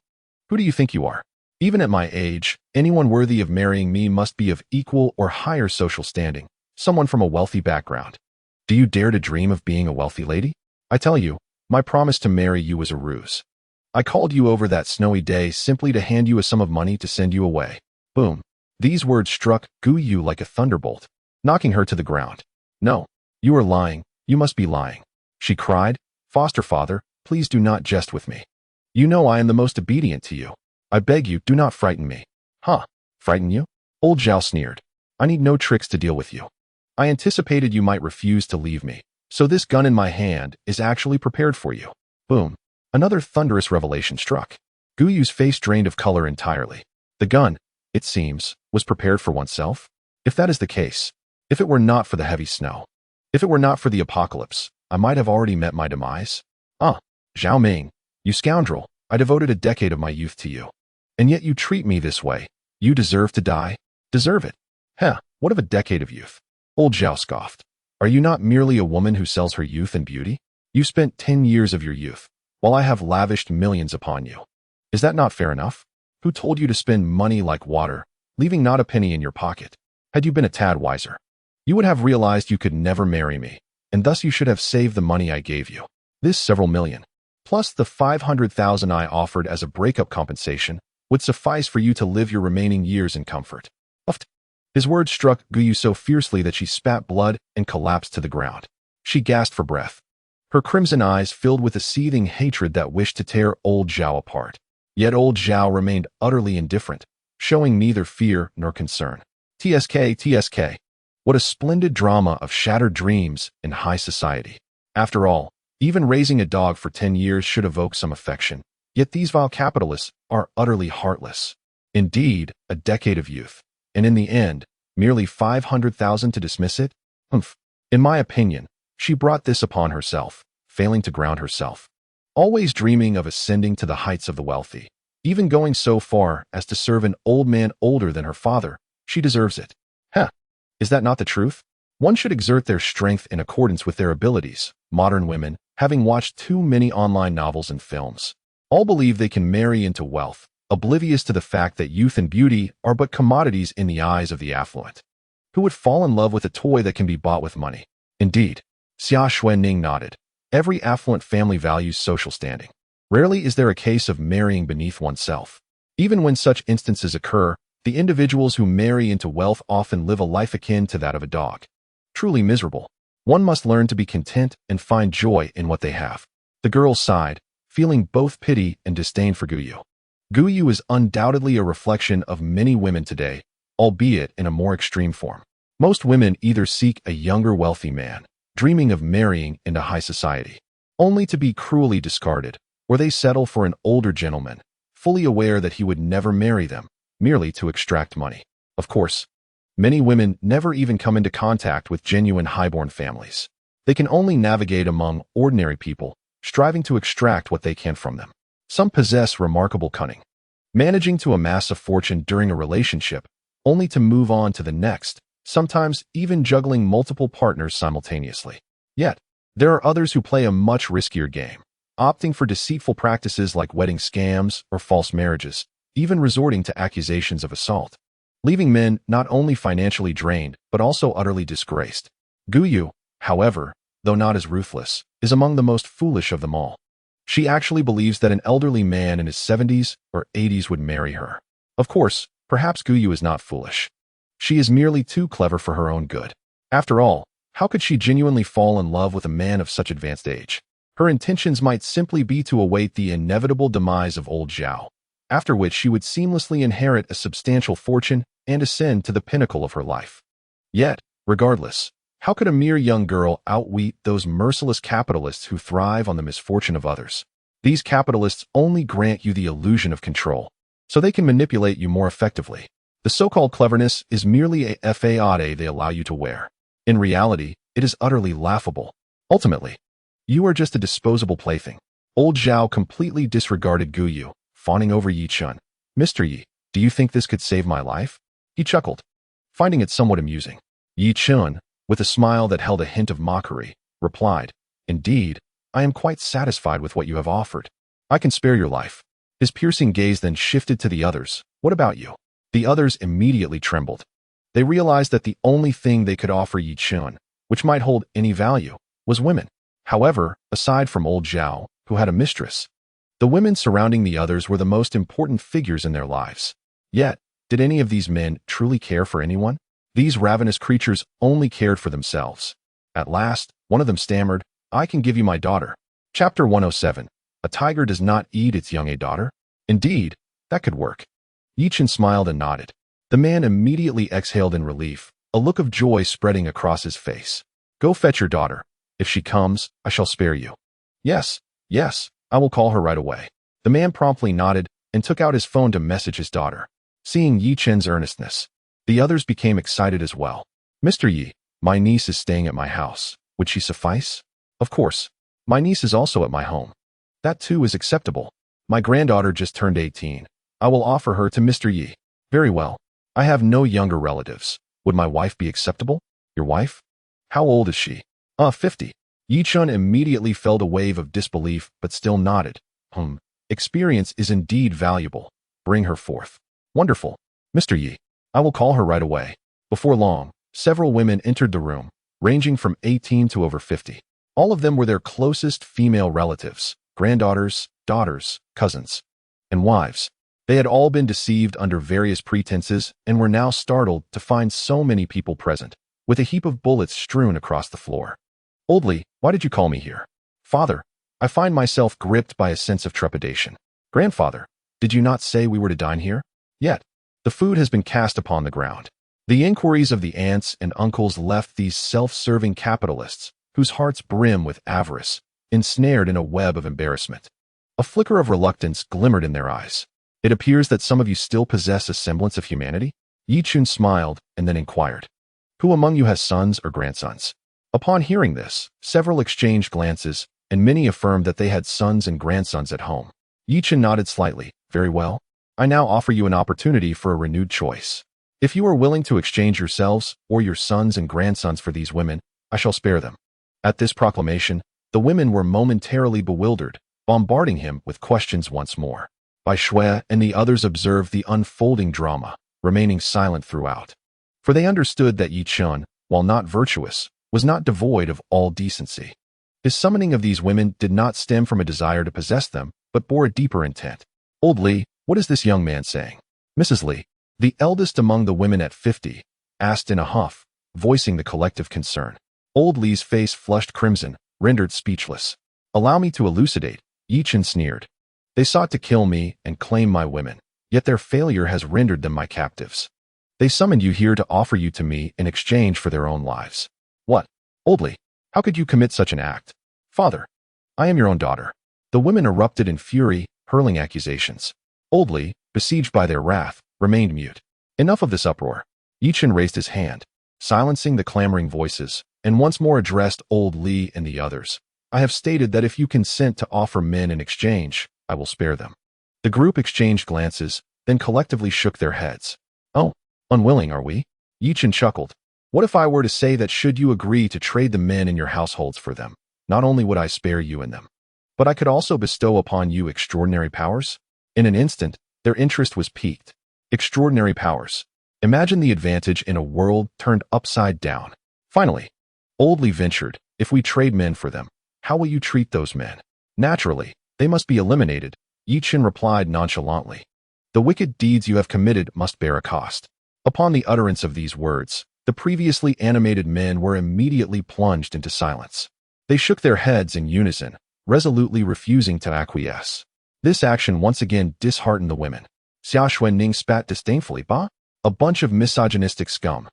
Who do you think you are? Even at my age, anyone worthy of marrying me must be of equal or higher social standing, someone from a wealthy background. Do you dare to dream of being a wealthy lady? I tell you, my promise to marry you was a ruse. I called you over that snowy day simply to hand you a sum of money to send you away. Boom. These words struck Guyu like a thunderbolt, knocking her to the ground. No, you are lying. You must be lying. She cried, Foster father, please do not jest with me. You know I am the most obedient to you. I beg you, do not frighten me. Huh? Frighten you? Old Zhao sneered. I need no tricks to deal with you. I anticipated you might refuse to leave me, so this gun in my hand is actually prepared for you. Boom. Another thunderous revelation struck. Guyu's face drained of color entirely. The gun, it seems, was prepared for oneself? If that is the case, if it were not for the heavy snow, if it were not for the apocalypse, I might have already met my demise. Ah, Zhao Ming, you scoundrel, I devoted a decade of my youth to you. And yet you treat me this way. You deserve to die? Deserve it. Heh, what of a decade of youth? Old Zhao scoffed. Are you not merely a woman who sells her youth and beauty? You spent 10 years of your youth, while I have lavished millions upon you. Is that not fair enough? Who told you to spend money like water, leaving not a penny in your pocket? Had you been a tad wiser, you would have realized you could never marry me, and thus you should have saved the money I gave you. This several million, plus the 500,000 I offered as a breakup compensation, would suffice for you to live your remaining years in comfort. His words struck Guyu so fiercely that she spat blood and collapsed to the ground. She gasped for breath, her crimson eyes filled with a seething hatred that wished to tear old Zhao apart. Yet old Zhao remained utterly indifferent, showing neither fear nor concern. TSK. What a splendid drama of shattered dreams in high society. After all, even raising a dog for 10 years should evoke some affection. Yet these vile capitalists are utterly heartless. Indeed, a decade of youth. And in the end, merely 500,000 to dismiss it? Humph. In my opinion, she brought this upon herself, failing to ground herself. Always dreaming of ascending to the heights of the wealthy. Even going so far as to serve an old man older than her father, she deserves it. Heh. Is that not the truth? One should exert their strength in accordance with their abilities. Modern women, having watched too many online novels and films, all believe they can marry into wealth, oblivious to the fact that youth and beauty are but commodities in the eyes of the affluent. Who would fall in love with a toy that can be bought with money? Indeed. Xia Xuanning nodded. Every affluent family values social standing. Rarely is there a case of marrying beneath oneself. Even when such instances occur, the individuals who marry into wealth often live a life akin to that of a dog. Truly miserable. One must learn to be content and find joy in what they have. The girl sighed, feeling both pity and disdain for Guyu. Guyu is undoubtedly a reflection of many women today, albeit in a more extreme form. Most women either seek a younger wealthy man, dreaming of marrying into high society, only to be cruelly discarded, or they settle for an older gentleman, fully aware that he would never marry them, merely to extract money. Of course, many women never even come into contact with genuine highborn families. They can only navigate among ordinary people, striving to extract what they can from them. Some possess remarkable cunning, managing to amass a fortune during a relationship, only to move on to the next, sometimes even juggling multiple partners simultaneously. Yet, there are others who play a much riskier game, opting for deceitful practices like wedding scams or false marriages, even resorting to accusations of assault, leaving men not only financially drained but also utterly disgraced. Guyu, however, though not as ruthless, is among the most foolish of them all. She actually believes that an elderly man in his 70s or 80s would marry her. Of course, perhaps Guyu is not foolish. She is merely too clever for her own good. After all, how could she genuinely fall in love with a man of such advanced age? Her intentions might simply be to await the inevitable demise of old Zhao, after which she would seamlessly inherit a substantial fortune and ascend to the pinnacle of her life. Yet, regardless, how could a mere young girl outwit those merciless capitalists who thrive on the misfortune of others? These capitalists only grant you the illusion of control, so they can manipulate you more effectively. The so-called cleverness is merely a facade they allow you to wear. In reality, it is utterly laughable. Ultimately, you are just a disposable plaything. Old Zhao completely disregarded Guyu, fawning over Yi Chun. Mr. Yi, do you think this could save my life? He chuckled, finding it somewhat amusing. Yi Chun, with a smile that held a hint of mockery, replied, Indeed, I am quite satisfied with what you have offered. I can spare your life. His piercing gaze then shifted to the others. What about you? The others immediately trembled. They realized that the only thing they could offer Yi Chun, which might hold any value, was women. However, aside from old Zhao, who had a mistress, the women surrounding the others were the most important figures in their lives. Yet, did any of these men truly care for anyone? These ravenous creatures only cared for themselves. At last, one of them stammered, I can give you my daughter. Chapter 107. A tiger does not eat its young daughter? Indeed, that could work. Yi Chun smiled and nodded. The man immediately exhaled in relief, a look of joy spreading across his face. Go fetch your daughter. If she comes, I shall spare you. Yes, I will call her right away. The man promptly nodded, and took out his phone to message his daughter. Seeing Yi Chen's earnestness, the others became excited as well. Mr. Yi, my niece is staying at my house. Would she suffice? Of course. My niece is also at my home. That too is acceptable. My granddaughter just turned 18. I will offer her to Mr. Yi. Very well. I have no younger relatives. Would my wife be acceptable? Your wife? How old is she? 50. Yi Chun immediately felt a wave of disbelief, but still nodded. Experience is indeed valuable. Bring her forth. Wonderful. Mr. Yi, I will call her right away. Before long, several women entered the room, ranging from 18 to over 50. All of them were their closest female relatives, granddaughters, daughters, cousins, and wives. They had all been deceived under various pretenses and were now startled to find so many people present, with a heap of bullets strewn across the floor. Oldly, why did you call me here? Father, I find myself gripped by a sense of trepidation. Grandfather, did you not say we were to dine here? Yet, the food has been cast upon the ground. The inquiries of the aunts and uncles left these self-serving capitalists, whose hearts brim with avarice, ensnared in a web of embarrassment. A flicker of reluctance glimmered in their eyes. It appears that some of you still possess a semblance of humanity? Yi Chun smiled and then inquired, who among you has sons or grandsons? Upon hearing this, several exchanged glances, and many affirmed that they had sons and grandsons at home. Yi Chun nodded slightly. Very well. I now offer you an opportunity for a renewed choice. If you are willing to exchange yourselves or your sons and grandsons for these women, I shall spare them. At this proclamation, the women were momentarily bewildered, bombarding him with questions once more. Bai Shui and the others observed the unfolding drama, remaining silent throughout. For they understood that Yi Chun, while not virtuous, was not devoid of all decency. His summoning of these women did not stem from a desire to possess them, but bore a deeper intent. Old Li, what is this young man saying? Mrs. Li, the eldest among the women at 50, asked in a huff, voicing the collective concern. Old Li's face flushed crimson, rendered speechless. Allow me to elucidate, Yi Chun sneered. They sought to kill me and claim my women, yet their failure has rendered them my captives. They summoned you here to offer you to me in exchange for their own lives. What? Old Li, how could you commit such an act? Father, I am your own daughter. The women erupted in fury, hurling accusations. Old Li, besieged by their wrath, remained mute. Enough of this uproar. Yi Chun raised his hand, silencing the clamoring voices, and once more addressed Old Li and the others. I have stated that if you consent to offer men in exchange, I will spare them. The group exchanged glances, then collectively shook their heads. Oh, unwilling are we? Yi Chun chuckled. What if I were to say that should you agree to trade the men in your households for them, not only would I spare you and them, but I could also bestow upon you extraordinary powers? In an instant, their interest was piqued. Extraordinary powers. Imagine the advantage in a world turned upside down. Finally, Old Li ventured, if we trade men for them, how will you treat those men? Naturally, they must be eliminated, Yi Chun replied nonchalantly. The wicked deeds you have committed must bear a cost. Upon the utterance of these words, the previously animated men were immediately plunged into silence. They shook their heads in unison, resolutely refusing to acquiesce. This action once again disheartened the women. Xia Xuanning spat disdainfully. Bah? A bunch of misogynistic scum.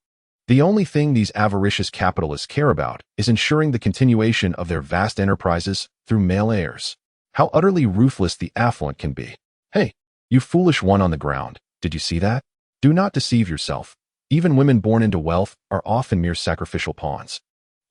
The only thing these avaricious capitalists care about is ensuring the continuation of their vast enterprises through male heirs. How utterly ruthless the affluent can be. Hey, you foolish one on the ground, did you see that? Do not deceive yourself. Even women born into wealth are often mere sacrificial pawns.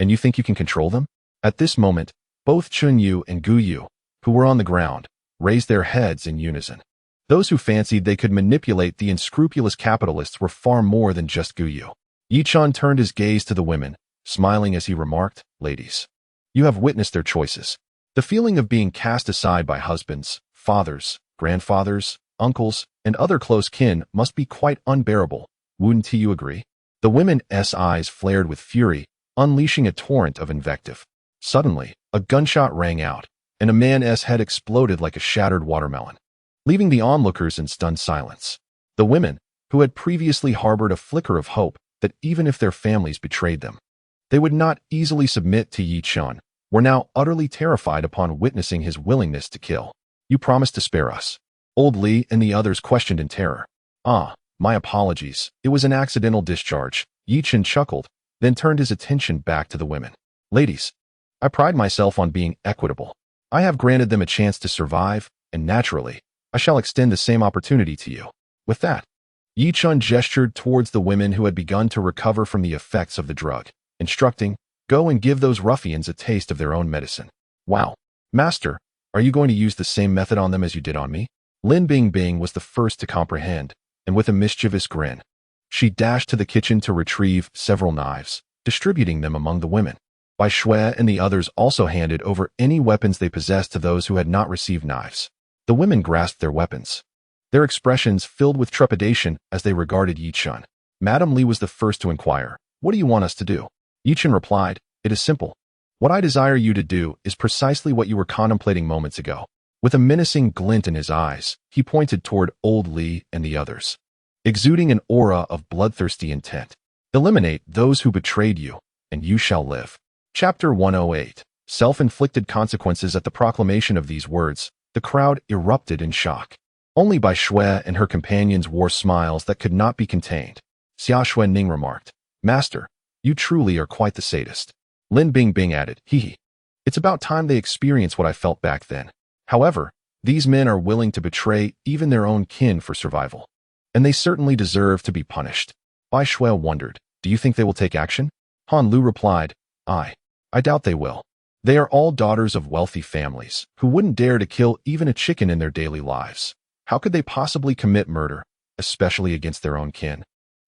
And you think you can control them? At this moment, both Chun Yu and Gu Yu, who were on the ground, raised their heads in unison. Those who fancied they could manipulate the unscrupulous capitalists were far more than just Gu Yu. Yi Chun turned his gaze to the women, smiling as he remarked, Ladies, you have witnessed their choices. The feeling of being cast aside by husbands, fathers, grandfathers, uncles, and other close kin must be quite unbearable. Wouldn't you agree? The women's eyes flared with fury, unleashing a torrent of invective. Suddenly, a gunshot rang out, and a man's head exploded like a shattered watermelon, leaving the onlookers in stunned silence. The women, who had previously harbored a flicker of hope that even if their families betrayed them, they would not easily submit to Yi Chun, were now utterly terrified upon witnessing his willingness to kill. You promised to spare us. Old Li and the others questioned in terror. Ah, my apologies. It was an accidental discharge. Yi Chun chuckled, then turned his attention back to the women. Ladies, I pride myself on being equitable. I have granted them a chance to survive, and naturally, I shall extend the same opportunity to you. With that, Yi Chun gestured towards the women who had begun to recover from the effects of the drug, instructing, go and give those ruffians a taste of their own medicine. Wow. Master, are you going to use the same method on them as you did on me? Lin Bingbing was the first to comprehend, and with a mischievous grin, she dashed to the kitchen to retrieve several knives, distributing them among the women. Bai Shui and the others also handed over any weapons they possessed to those who had not received knives. The women grasped their weapons, their expressions filled with trepidation as they regarded Yi Chun. Madame Li was the first to inquire, what do you want us to do? Yi Chun replied, it is simple. What I desire you to do is precisely what you were contemplating moments ago. With a menacing glint in his eyes, he pointed toward old Li and the others, exuding an aura of bloodthirsty intent. Eliminate those who betrayed you, and you shall live. Chapter 108. Self-inflicted consequences. At the proclamation of these words, the crowd erupted in shock. Only Bai Shui and her companions wore smiles that could not be contained. Xia Xuanning remarked, Master, you truly are quite the sadist. Lin Bingbing added, hee. It's about time they experience what I felt back then. However, these men are willing to betray even their own kin for survival, and they certainly deserve to be punished. Bai Shui wondered, do you think they will take action? Han Lu replied, I doubt they will. They are all daughters of wealthy families, who wouldn't dare to kill even a chicken in their daily lives. How could they possibly commit murder, especially against their own kin?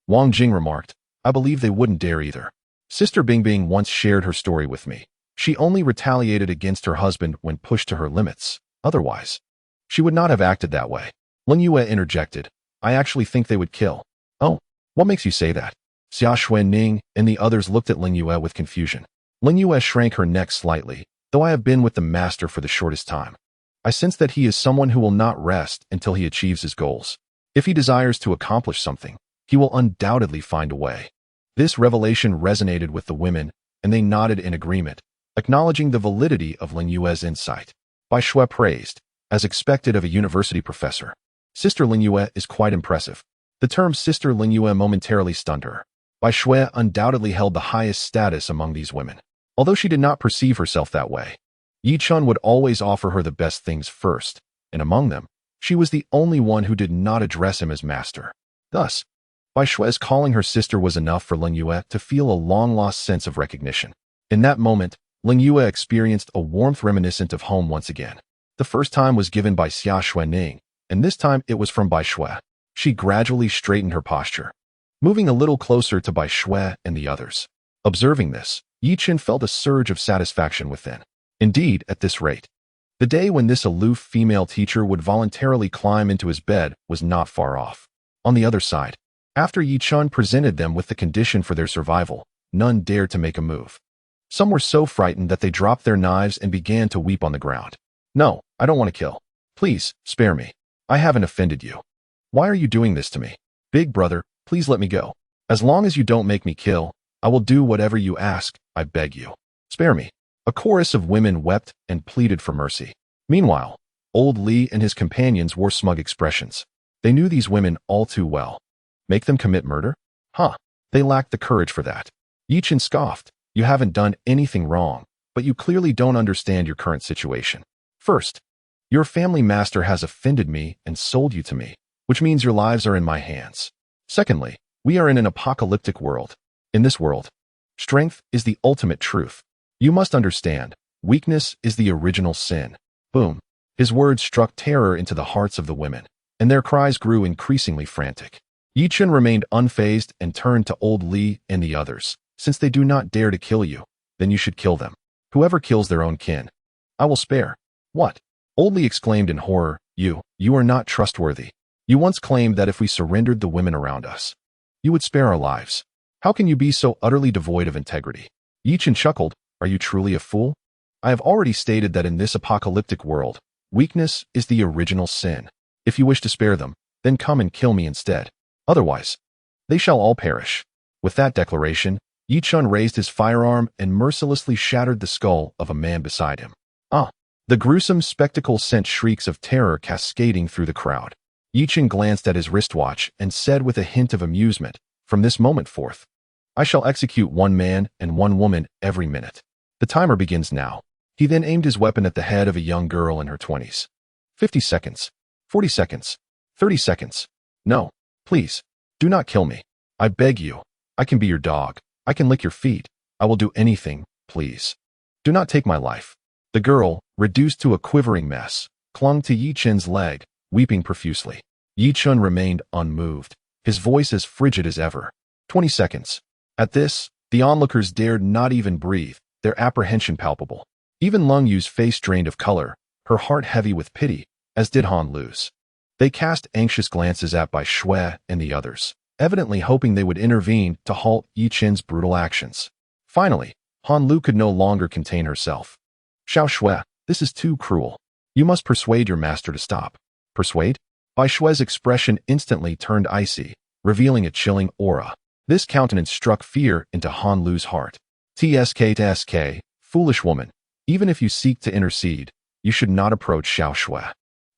Wang Jing remarked, I believe they wouldn't dare either. Sister Bingbing once shared her story with me. She only retaliated against her husband when pushed to her limits. Otherwise, she would not have acted that way. Lin Yue interjected, I actually think they would kill. Oh, what makes you say that? Xia Xuanning and the others looked at Lin Yue with confusion. Lin Yue shrank her neck slightly, though I have been with the master for the shortest time. I sense that he is someone who will not rest until he achieves his goals. If he desires to accomplish something, he will undoubtedly find a way. This revelation resonated with the women, and they nodded in agreement, acknowledging the validity of Lin Yue's insight. Bai Shui praised, as expected of a university professor. Sister Lin Yue is quite impressive. The term Sister Lin Yue momentarily stunned her. Bai Shui undoubtedly held the highest status among these women, although she did not perceive herself that way. Yi Chun would always offer her the best things first, and among them, she was the only one who did not address him as master. Thus, Bai Shui's calling her sister was enough for Lin Yue to feel a long-lost sense of recognition. In that moment, Lin Yue experienced a warmth reminiscent of home once again. The first time was given by Xia Xuanning, and this time it was from Bai Shui. She gradually straightened her posture, moving a little closer to Bai Shui and the others. Observing this, Yi Chun felt a surge of satisfaction within. Indeed, at this rate, the day when this aloof female teacher would voluntarily climb into his bed was not far off. On the other side, after Yi Chun presented them with the condition for their survival, none dared to make a move. Some were so frightened that they dropped their knives and began to weep on the ground. No, I don't want to kill. Please, spare me. I haven't offended you. Why are you doing this to me? Big brother, please let me go. As long as you don't make me kill, I will do whatever you ask, I beg you. Spare me. A chorus of women wept and pleaded for mercy. Meanwhile, old Li and his companions wore smug expressions. They knew these women all too well. Make them commit murder? Huh. They lacked the courage for that. Yi Chun scoffed. You haven't done anything wrong, but you clearly don't understand your current situation. First, your family master has offended me and sold you to me, which means your lives are in my hands. Secondly, we are in an apocalyptic world. In this world, strength is the ultimate truth. You must understand, weakness is the original sin. Boom. His words struck terror into the hearts of the women, and their cries grew increasingly frantic. Yi Chun remained unfazed and turned to old Li and the others. Since they do not dare to kill you, then you should kill them. Whoever kills their own kin, I will spare. What? Old Li exclaimed in horror, you are not trustworthy. You once claimed that if we surrendered the women around us, you would spare our lives. How can you be so utterly devoid of integrity? Yi Chun chuckled, are you truly a fool? I have already stated that in this apocalyptic world, weakness is the original sin. If you wish to spare them, then come and kill me instead. Otherwise, they shall all perish. With that declaration, Yi Chun raised his firearm and mercilessly shattered the skull of a man beside him. The gruesome spectacle sent shrieks of terror cascading through the crowd. Yi Chun glanced at his wristwatch and said with a hint of amusement, from this moment forth, I shall execute one man and one woman every minute. The timer begins now. He then aimed his weapon at the head of a young girl in her 20s. 50 seconds. 40 seconds. 30 seconds. No. Please. Do not kill me. I beg you. I can be your dog. I can lick your feet. I will do anything, please. Do not take my life. The girl, reduced to a quivering mess, clung to Yi Chen's leg, weeping profusely. Yi Chen remained unmoved, his voice as frigid as ever. 20 seconds. At this, the onlookers dared not even breathe, their apprehension palpable. Even Lung Yu's face drained of color, her heart heavy with pity, as did Han Lu's. They cast anxious glances at Bai Shui and the others, evidently hoping they would intervene to halt Yi Chen's brutal actions. Finally, Han Lu could no longer contain herself. Xiao Shui, this is too cruel. You must persuade your master to stop. Persuade? Bai Shui's expression instantly turned icy, revealing a chilling aura. This countenance struck fear into Han Lu's heart. TSK, foolish woman. Even if you seek to intercede, you should not approach Xiao Shui.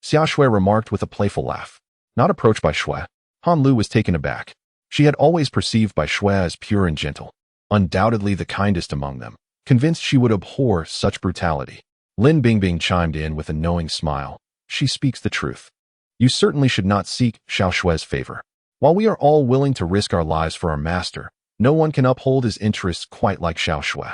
Xiao Shui remarked with a playful laugh. Not approach Bai Shui. Han Lu was taken aback. She had always perceived Bai Shui as pure and gentle, undoubtedly the kindest among them, convinced she would abhor such brutality. Lin Bingbing chimed in with a knowing smile. She speaks the truth. You certainly should not seek Xiao Shui's favor. While we are all willing to risk our lives for our master, no one can uphold his interests quite like Xiao Shui.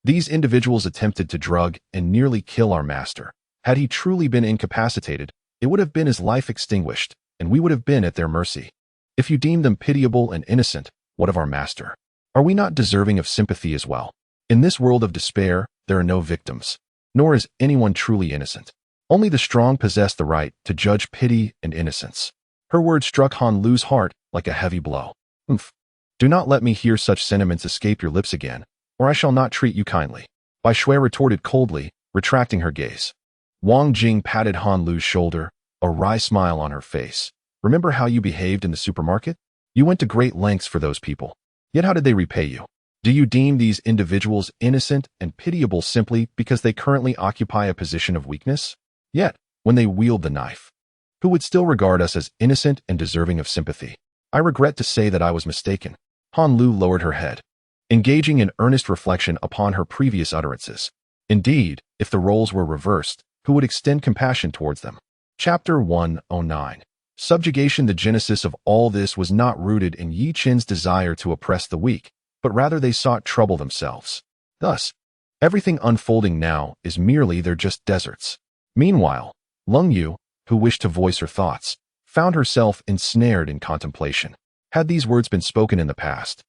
These individuals attempted to drug and nearly kill our master. Had he truly been incapacitated, it would have been his life extinguished, and we would have been at their mercy. If you deem them pitiable and innocent, what of our master? Are we not deserving of sympathy as well? In this world of despair, there are no victims, nor is anyone truly innocent. Only the strong possess the right to judge pity and innocence. Her words struck Han Lu's heart like a heavy blow. Oomph. Do not let me hear such sentiments escape your lips again, or I shall not treat you kindly. Bai Shui retorted coldly, retracting her gaze. Wang Jing patted Han Lu's shoulder, a wry smile on her face. Remember how you behaved in the supermarket? You went to great lengths for those people. Yet how did they repay you? Do you deem these individuals innocent and pitiable simply because they currently occupy a position of weakness? Yet, when they wield the knife, who would still regard us as innocent and deserving of sympathy? I regret to say that I was mistaken. Han Lu lowered her head, engaging in earnest reflection upon her previous utterances. Indeed, if the roles were reversed, who would extend compassion towards them? Chapter 109. Subjugation. The genesis of all this was not rooted in Yi Chen's desire to oppress the weak, but rather they sought trouble themselves. Thus, everything unfolding now is merely they're just deserts. Meanwhile, Lung Yu, who wished to voice her thoughts, found herself ensnared in contemplation. Had these words been spoken in the past,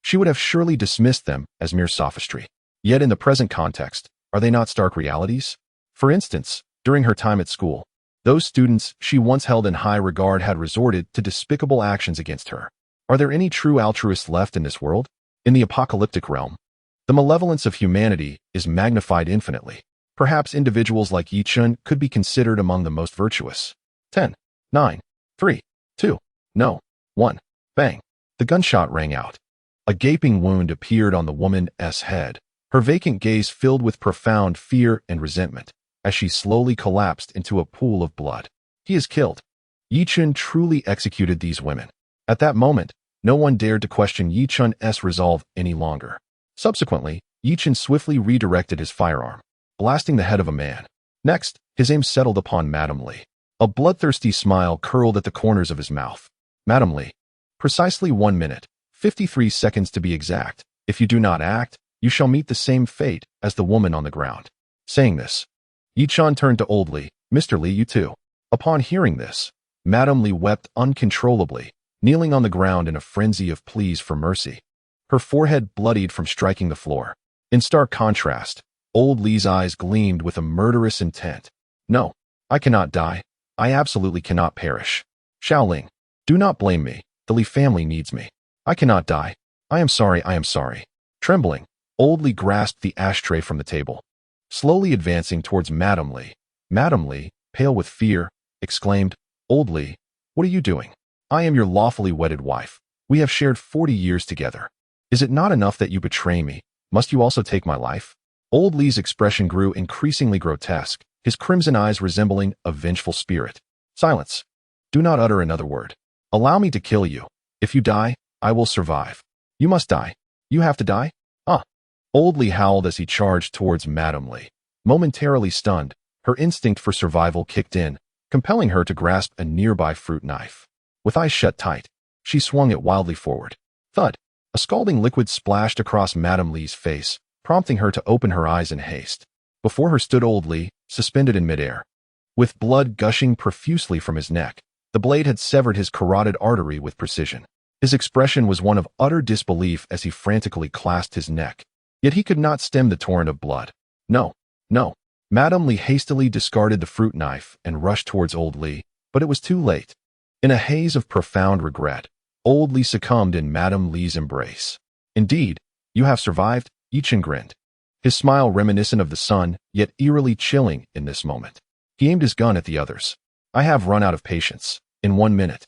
she would have surely dismissed them as mere sophistry. Yet in the present context, are they not stark realities? For instance, during her time at school, those students she once held in high regard had resorted to despicable actions against her. Are there any true altruists left in this world? In the apocalyptic realm, the malevolence of humanity is magnified infinitely. Perhaps individuals like Yi Chen could be considered among the most virtuous. 10, 9, 3, 2, no, 1. Bang. The gunshot rang out. A gaping wound appeared on the woman's head, her vacant gaze filled with profound fear and resentment, as she slowly collapsed into a pool of blood. He is killed. Yi Chen truly executed these women. At that moment, no one dared to question Yi Chen's resolve any longer. Subsequently, Yi Chen swiftly redirected his firearm, blasting the head of a man. Next, his aim settled upon Madame Li. A bloodthirsty smile curled at the corners of his mouth. Madame Li. Precisely 1 minute, 53 seconds to be exact. If you do not act, you shall meet the same fate as the woman on the ground. Saying this, Yi Chen turned to old Li. Mr. Li, you too. Upon hearing this, Madame Li wept uncontrollably, kneeling on the ground in a frenzy of pleas for mercy. Her forehead bloodied from striking the floor. In stark contrast, old Li's eyes gleamed with a murderous intent. No, I cannot die. I absolutely cannot perish. Xiaoling, do not blame me. The Li family needs me. I cannot die. I am sorry, I am sorry. Trembling, old Li grasped the ashtray from the table. Slowly advancing towards Madame Li, pale with fear, exclaimed, Old Li, what are you doing? I am your lawfully wedded wife. We have shared 40 years together. Is it not enough that you betray me? Must you also take my life? Old Li's expression grew increasingly grotesque, his crimson eyes resembling a vengeful spirit. Silence. Do not utter another word. Allow me to kill you. If you die, I will survive. You must die. You have to die? Ah. Old Li howled as he charged towards Madame Li. Momentarily stunned, her instinct for survival kicked in, compelling her to grasp a nearby fruit knife. With eyes shut tight, she swung it wildly forward. Thud! A scalding liquid splashed across Madame Li's face, prompting her to open her eyes in haste. Before her stood old Li, suspended in midair. With blood gushing profusely from his neck, the blade had severed his carotid artery with precision. His expression was one of utter disbelief as he frantically clasped his neck. Yet he could not stem the torrent of blood. No, no. Madame Li hastily discarded the fruit knife and rushed towards old Li, but it was too late. In a haze of profound regret, old Li succumbed in Madame Li's embrace. Indeed, you have survived, Yichen grinned. His smile reminiscent of the sun, yet eerily chilling in this moment. He aimed his gun at the others. I have run out of patience. In 1 minute.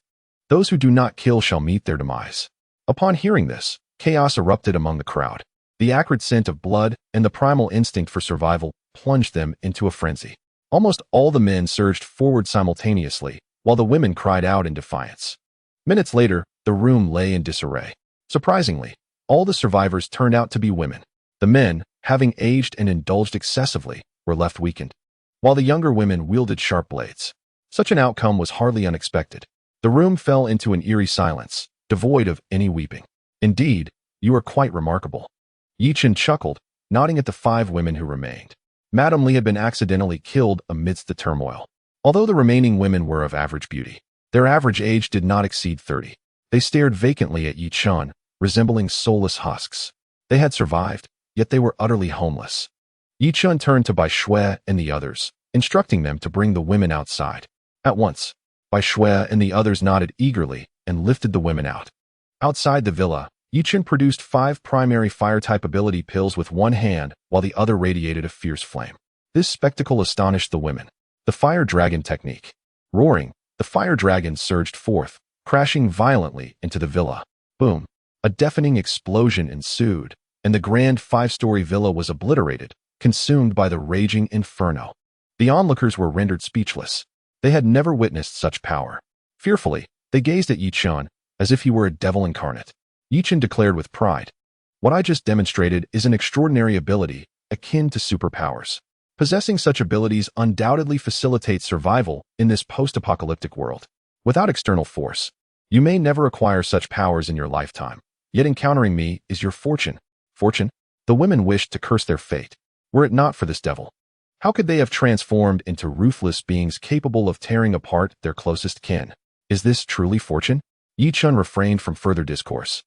Those who do not kill shall meet their demise. Upon hearing this, chaos erupted among the crowd. The acrid scent of blood and the primal instinct for survival plunged them into a frenzy. Almost all the men surged forward simultaneously, while the women cried out in defiance. Minutes later, the room lay in disarray. Surprisingly, all the survivors turned out to be women. The men, having aged and indulged excessively, were left weakened, while the younger women wielded sharp blades. Such an outcome was hardly unexpected. The room fell into an eerie silence, devoid of any weeping. Indeed, you are quite remarkable. Yichen chuckled, nodding at the 5 women who remained. Madame Li had been accidentally killed amidst the turmoil. Although the remaining women were of average beauty, their average age did not exceed 30. They stared vacantly at Yichen, resembling soulless husks. They had survived, yet they were utterly homeless. Yichen turned to Bai Shui and the others, instructing them to bring the women outside. At once, Bai Shui and the others nodded eagerly and lifted the women out. Outside the villa, Yichen produced 5 primary fire-type ability pills with one hand while the other radiated a fierce flame. This spectacle astonished the women. The fire dragon technique. Roaring, the fire dragon surged forth, crashing violently into the villa. Boom! A deafening explosion ensued, and the grand 5-story villa was obliterated, consumed by the raging inferno. The onlookers were rendered speechless. They had never witnessed such power. Fearfully, they gazed at Yichen, as if he were a devil incarnate. Yichen declared with pride, "What I just demonstrated is an extraordinary ability, akin to superpowers. Possessing such abilities undoubtedly facilitates survival in this post-apocalyptic world. Without external force, you may never acquire such powers in your lifetime. Yet encountering me is your fortune." Fortune? The women wished to curse their fate. Were it not for this devil, how could they have transformed into ruthless beings capable of tearing apart their closest kin? Is this truly fortune? Yichen refrained from further discourse,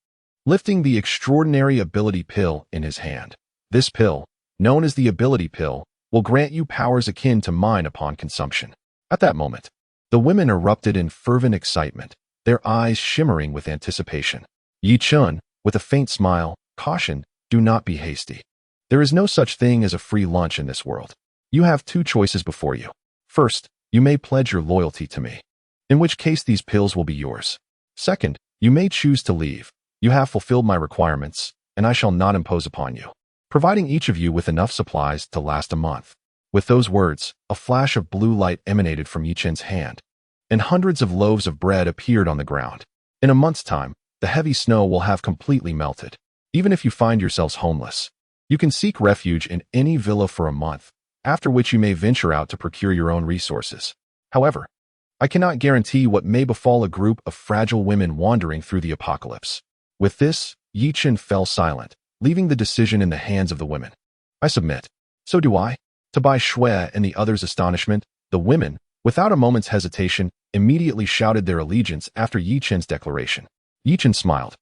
lifting the extraordinary ability pill in his hand. This pill, known as the ability pill, will grant you powers akin to mine upon consumption. At that moment, the women erupted in fervent excitement, their eyes shimmering with anticipation. Yichen, with a faint smile, cautioned, "Do not be hasty. There is no such thing as a free lunch in this world. You have 2 choices before you. First, you may pledge your loyalty to me, in which case these pills will be yours. Second, you may choose to leave. You have fulfilled my requirements, and I shall not impose upon you, providing each of you with enough supplies to last a month." With those words, a flash of blue light emanated from Yichen's hand, and hundreds of loaves of bread appeared on the ground. In a month's time, the heavy snow will have completely melted. Even if you find yourselves homeless, you can seek refuge in any villa for a month, after which you may venture out to procure your own resources. However, I cannot guarantee what may befall a group of fragile women wandering through the apocalypse. With this, Yichen fell silent, leaving the decision in the hands of the women. "I submit." "So do I." To Bai Shui and the others' astonishment, the women, without a moment's hesitation, immediately shouted their allegiance after Yichen's declaration. Yichen smiled.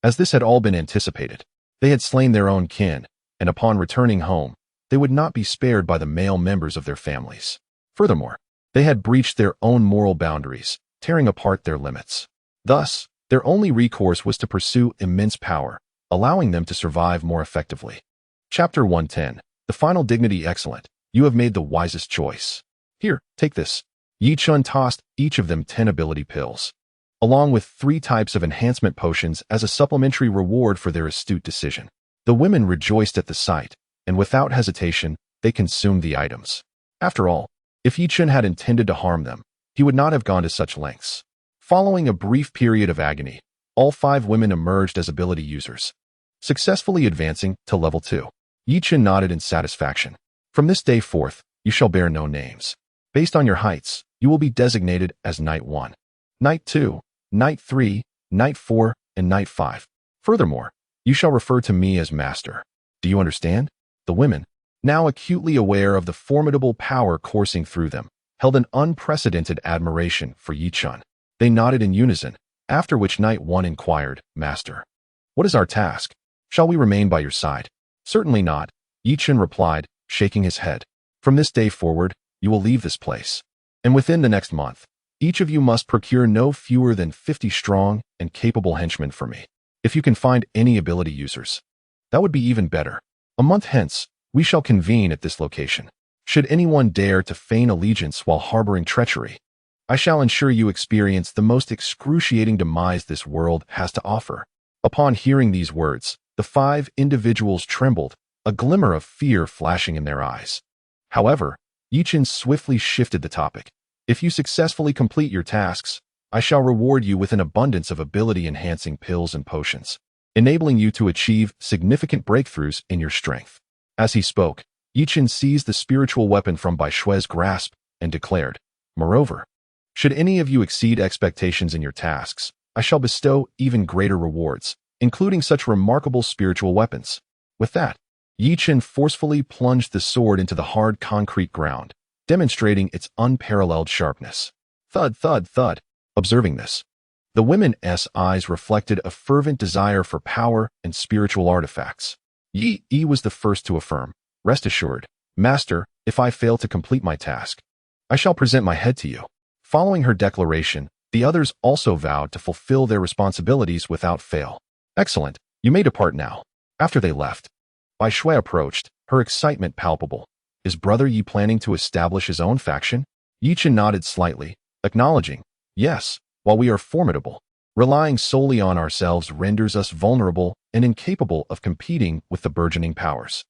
As this had all been anticipated, they had slain their own kin, and upon returning home, they would not be spared by the male members of their families. Furthermore, they had breached their own moral boundaries, tearing apart their limits. Thus, their only recourse was to pursue immense power, allowing them to survive more effectively. Chapter 110. The final dignity excellent. You have made the wisest choice. Here, take this. Yichen tossed each of them 10 ability pills, along with 3 types of enhancement potions as a supplementary reward for their astute decision. The women rejoiced at the sight, and without hesitation, they consumed the items. After all, if Yichen had intended to harm them, he would not have gone to such lengths. Following a brief period of agony, all 5 women emerged as ability users, successfully advancing to level 2. Yichen nodded in satisfaction. "From this day forth, you shall bear no names. Based on your heights, You will be designated as Night 1, Night 2, Night 3, Night 4, and Night 5. Furthermore, you shall refer to me as Master. Do you understand? The women, now acutely aware of the formidable power coursing through them, held an unprecedented admiration for Yi Chun. They nodded in unison, after which Night 1 inquired, Master, what is our task? Shall we remain by your side? Certainly not, Yi Chun replied, shaking his head. From this day forward, you will leave this place. And within the next month, each of you must procure no fewer than 50 strong and capable henchmen for me. If you can find any ability users, that would be even better. A month hence, we shall convene at this location. Should anyone dare to feign allegiance while harboring treachery, I shall ensure you experience the most excruciating demise this world has to offer. Upon hearing these words, the 5 individuals trembled, a glimmer of fear flashing in their eyes. However, Yi Chun swiftly shifted the topic. If you successfully complete your tasks, I shall reward you with an abundance of ability-enhancing pills and potions, enabling you to achieve significant breakthroughs in your strength. As he spoke, Yi Chun seized the spiritual weapon from Bai Shui's grasp and declared, Moreover, should any of you exceed expectations in your tasks, I shall bestow even greater rewards, including such remarkable spiritual weapons. With that, Yi Chun forcefully plunged the sword into the hard concrete ground, demonstrating its unparalleled sharpness. Thud, thud, thud. Observing this, the women's eyes reflected a fervent desire for power and spiritual artifacts. Yi was the first to affirm, Rest assured, Master, if I fail to complete my task, I shall present my head to you. Following her declaration, the others also vowed to fulfill their responsibilities without fail. Excellent, you may depart now. After they left, Bai Shui approached, her excitement palpable. Is Brother Yi planning to establish his own faction? Yi Chun nodded slightly, acknowledging, Yes, while we are formidable, relying solely on ourselves renders us vulnerable and incapable of competing with the burgeoning powers.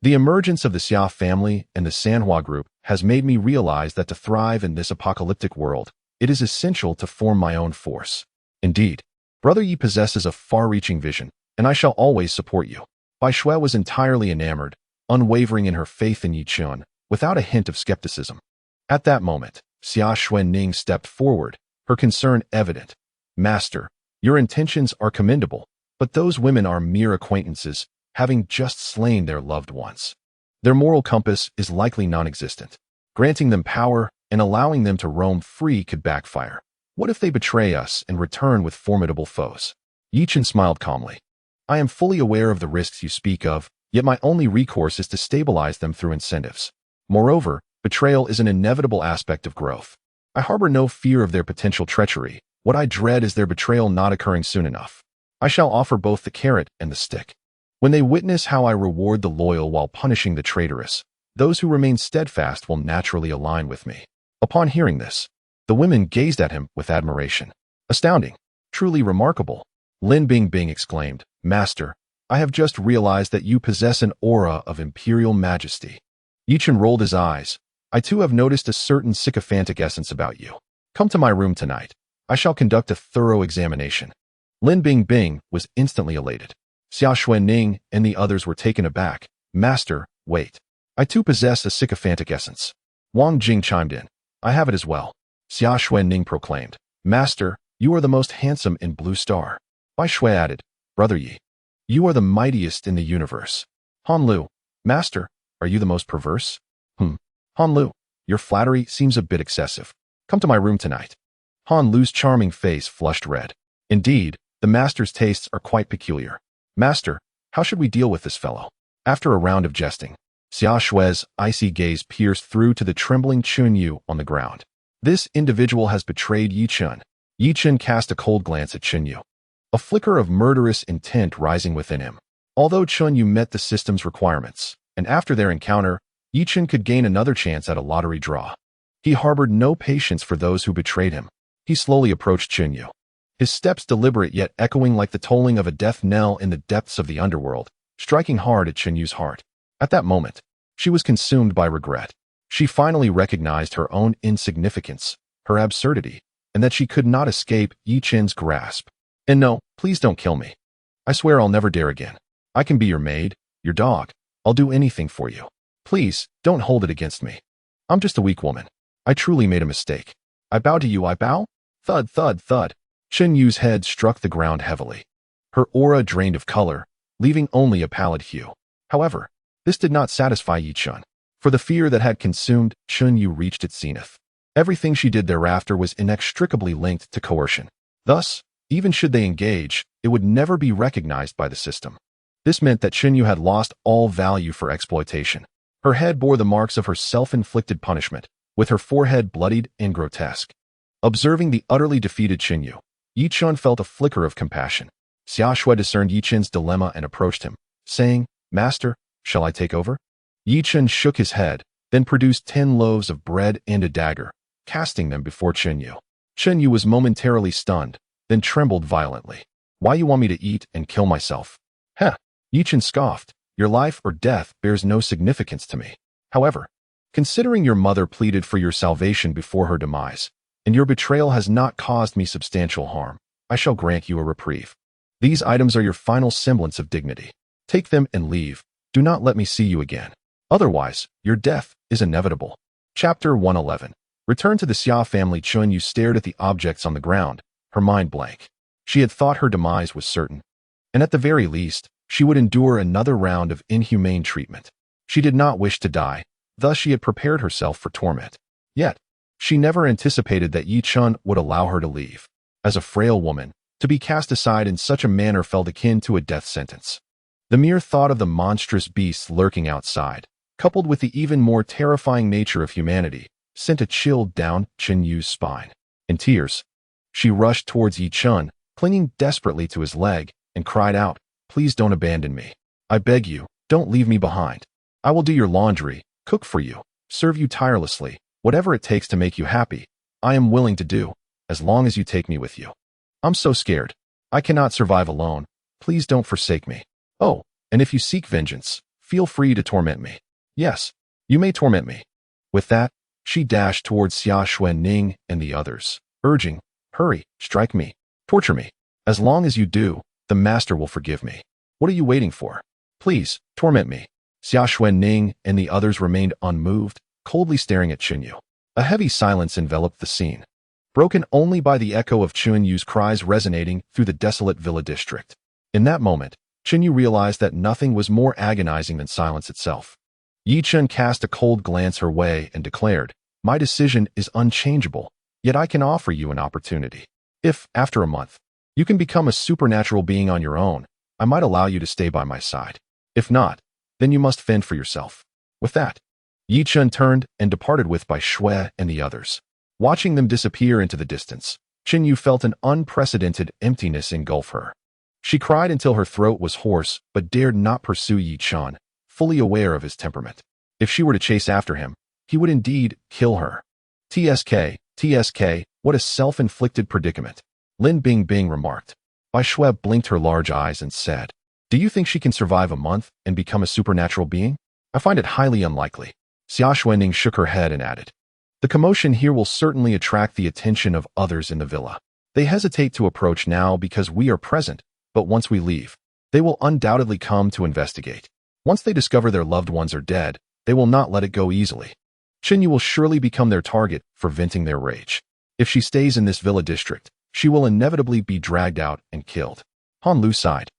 The emergence of the Xia family and the Sanhua group has made me realize that to thrive in this apocalyptic world, it is essential to form my own force. Indeed, Brother Yi possesses a far-reaching vision, and I shall always support you. Bai Shui was entirely enamored, unwavering in her faith in Yi Chun, without a hint of skepticism. At that moment, Xia Xuanning stepped forward, her concern evident. Master, your intentions are commendable, but those women are mere acquaintances, having just slain their loved ones. Their moral compass is likely non-existent. Granting them power and allowing them to roam free could backfire. What if they betray us and return with formidable foes? Yi Chun smiled calmly. I am fully aware of the risks you speak of, yet my only recourse is to stabilize them through incentives. Moreover, betrayal is an inevitable aspect of growth. I harbor no fear of their potential treachery. What I dread is their betrayal not occurring soon enough. I shall offer both the carrot and the stick. When they witness how I reward the loyal while punishing the traitorous, those who remain steadfast will naturally align with me. Upon hearing this, the women gazed at him with admiration. Astounding, truly remarkable. Lin Bingbing exclaimed, Master, I have just realized that you possess an aura of imperial majesty. Yi Chun rolled his eyes. I too have noticed a certain sycophantic essence about you. Come to my room tonight. I shall conduct a thorough examination. Lin Bingbing was instantly elated. Xia Xuanning and the others were taken aback. Master, wait. I too possess a sycophantic essence. Wang Jing chimed in. I have it as well. Xia Xuanning proclaimed. Master, you are the most handsome in Blue Star. Bai Shui added. Brother Yi, you are the mightiest in the universe. Han Lu, Master, are you the most perverse? Han Lu, your flattery seems a bit excessive. Come to my room tonight. Han Lu's charming face flushed red. Indeed, the Master's tastes are quite peculiar. Master, how should we deal with this fellow? After a round of jesting, Xia Shui's icy gaze pierced through to the trembling Chun Yu on the ground. This individual has betrayed Yi Chun. Yi Chun cast a cold glance at Chun Yu, a flicker of murderous intent rising within him. Although Chun Yu met the system's requirements, and after their encounter, Yi Chun could gain another chance at a lottery draw. He harbored no patience for those who betrayed him. He slowly approached Chun Yu, his steps deliberate yet echoing like the tolling of a death knell in the depths of the underworld, striking hard at Chun Yu's heart. At that moment, she was consumed by regret. She finally recognized her own insignificance, her absurdity, and that she could not escape Yi Chun's grasp. And no, please don't kill me. I swear I'll never dare again. I can be your maid, your dog. I'll do anything for you. Please, don't hold it against me. I'm just a weak woman. I truly made a mistake. I bow to you, I bow. Thud, thud, thud. Chen Yu's head struck the ground heavily. Her aura drained of color, leaving only a pallid hue. However, this did not satisfy Yi Chun. For the fear that had consumed Chen Yu reached its zenith. Everything she did thereafter was inextricably linked to coercion. Thus, even should they engage, it would never be recognized by the system. This meant that Chen Yu had lost all value for exploitation. Her head bore the marks of her self-inflicted punishment, with her forehead bloodied and grotesque. Observing the utterly defeated Chen Yu, Yi Chun felt a flicker of compassion. Xia Shui discerned Yi Chun's dilemma and approached him, saying, "Master, shall I take over?" Yi Chun shook his head, then produced 10 loaves of bread and a dagger, casting them before Chen Yu. Chen Yu was momentarily stunned, then trembled violently. "Why you want me to eat and kill myself?" "Heh," Yi Chun scoffed. "Your life or death bears no significance to me. However, considering your mother pleaded for your salvation before her demise, and your betrayal has not caused me substantial harm, I shall grant you a reprieve. These items are your final semblance of dignity. Take them and leave. Do not let me see you again. Otherwise, your death is inevitable." Chapter 111. Returned to the Xia family, Chen Yu stared at the objects on the ground, her mind blank. She had thought her demise was certain, and at the very least, she would endure another round of inhumane treatment. She did not wish to die, thus she had prepared herself for torment. Yet, she never anticipated that Yi Chun would allow her to leave. As a frail woman, to be cast aside in such a manner felt akin to a death sentence. The mere thought of the monstrous beasts lurking outside, coupled with the even more terrifying nature of humanity, sent a chill down Chen Yu's spine. In tears, she rushed towards Yi Chun, clinging desperately to his leg, and cried out, "Please don't abandon me. I beg you, don't leave me behind. I will do your laundry, cook for you, serve you tirelessly, whatever it takes to make you happy. I am willing to do, as long as you take me with you. I'm so scared. I cannot survive alone. Please don't forsake me. Oh, and if you seek vengeance, feel free to torment me. Yes, you may torment me." With that, she dashed towards Xia Xuanning and the others, urging, "Hurry, strike me, torture me. As long as you do, the master will forgive me. What are you waiting for? Please, torment me." Xia Xuanning and the others remained unmoved, coldly staring at Chen Yu. A heavy silence enveloped the scene, broken only by the echo of Chen Yu's cries resonating through the desolate villa district. In that moment, Chen Yu realized that nothing was more agonizing than silence itself. Yi Chun cast a cold glance her way and declared, "My decision is unchangeable, yet I can offer you an opportunity. If, after a month, you can become a supernatural being on your own, I might allow you to stay by my side. If not, then you must fend for yourself." With that, Yi Chun turned and departed with Bai Shui and the others. Watching them disappear into the distance, Chen Yu felt an unprecedented emptiness engulf her. She cried until her throat was hoarse, but dared not pursue Yi Chun, fully aware of his temperament. If she were to chase after him, he would indeed kill her. TSK, what a self-inflicted predicament," Lin Bingbing remarked. Bai Shui blinked her large eyes and said, "Do you think she can survive a month and become a supernatural being? I find it highly unlikely." Xia Xuanning shook her head and added, "The commotion here will certainly attract the attention of others in the villa. They hesitate to approach now because we are present, but once we leave, they will undoubtedly come to investigate. Once they discover their loved ones are dead, they will not let it go easily. Chen Yu will surely become their target for venting their rage. If she stays in this villa district, she will inevitably be dragged out and killed." Han Lu sighed.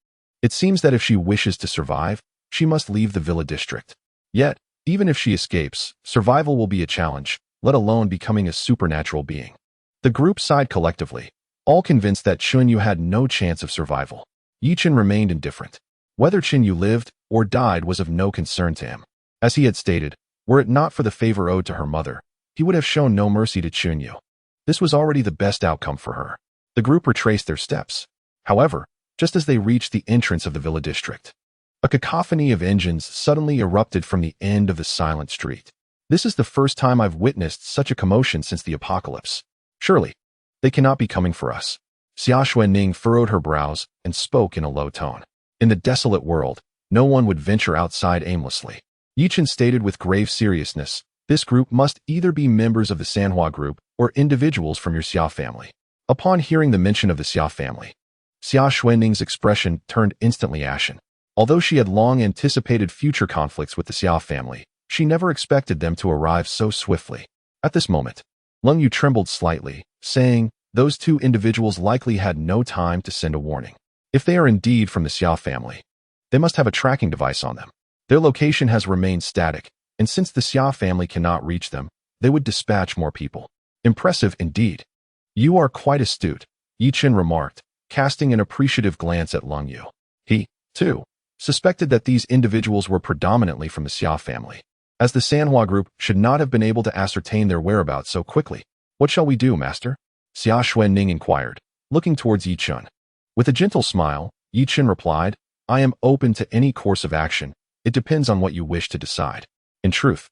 It seems that if she wishes to survive, she must leave the villa district. Yet, even if she escapes, survival will be a challenge, let alone becoming a supernatural being. The group sighed collectively, all convinced that Chen Yu had no chance of survival. Yi Chun remained indifferent. Whether Chen Yu lived or died was of no concern to him. As he had stated, were it not for the favor owed to her mother, he would have shown no mercy to Chen Yu. This was already the best outcome for her. The group retraced their steps. However, just as they reached the entrance of the villa district, a cacophony of engines suddenly erupted from the end of the silent street. "This is the first time I've witnessed such a commotion since the apocalypse. Surely, they cannot be coming for us." Xia Xuanning furrowed her brows and spoke in a low tone. In the desolate world, no one would venture outside aimlessly. Yi Chun stated with grave seriousness, "This group must either be members of the Sanhua group or individuals from your Xia family." Upon hearing the mention of the Xia family, Xia Xuanning's expression turned instantly ashen. Although she had long anticipated future conflicts with the Xia family, she never expected them to arrive so swiftly. At this moment, Lung Yu trembled slightly, saying, those two individuals likely had no time to send a warning. If they are indeed from the Xia family, they must have a tracking device on them. Their location has remained static, and since the Xia family cannot reach them, they would dispatch more people. Impressive indeed. You are quite astute, Yi Chen remarked, casting an appreciative glance at Lung Yu. He, too, suspected that these individuals were predominantly from the Xia family, as the Sanhua group should not have been able to ascertain their whereabouts so quickly. What shall we do, master? Xia Xuanning inquired, looking towards Yi Chen. With a gentle smile, Yi Chen replied, I am open to any course of action. It depends on what you wish to decide. In truth,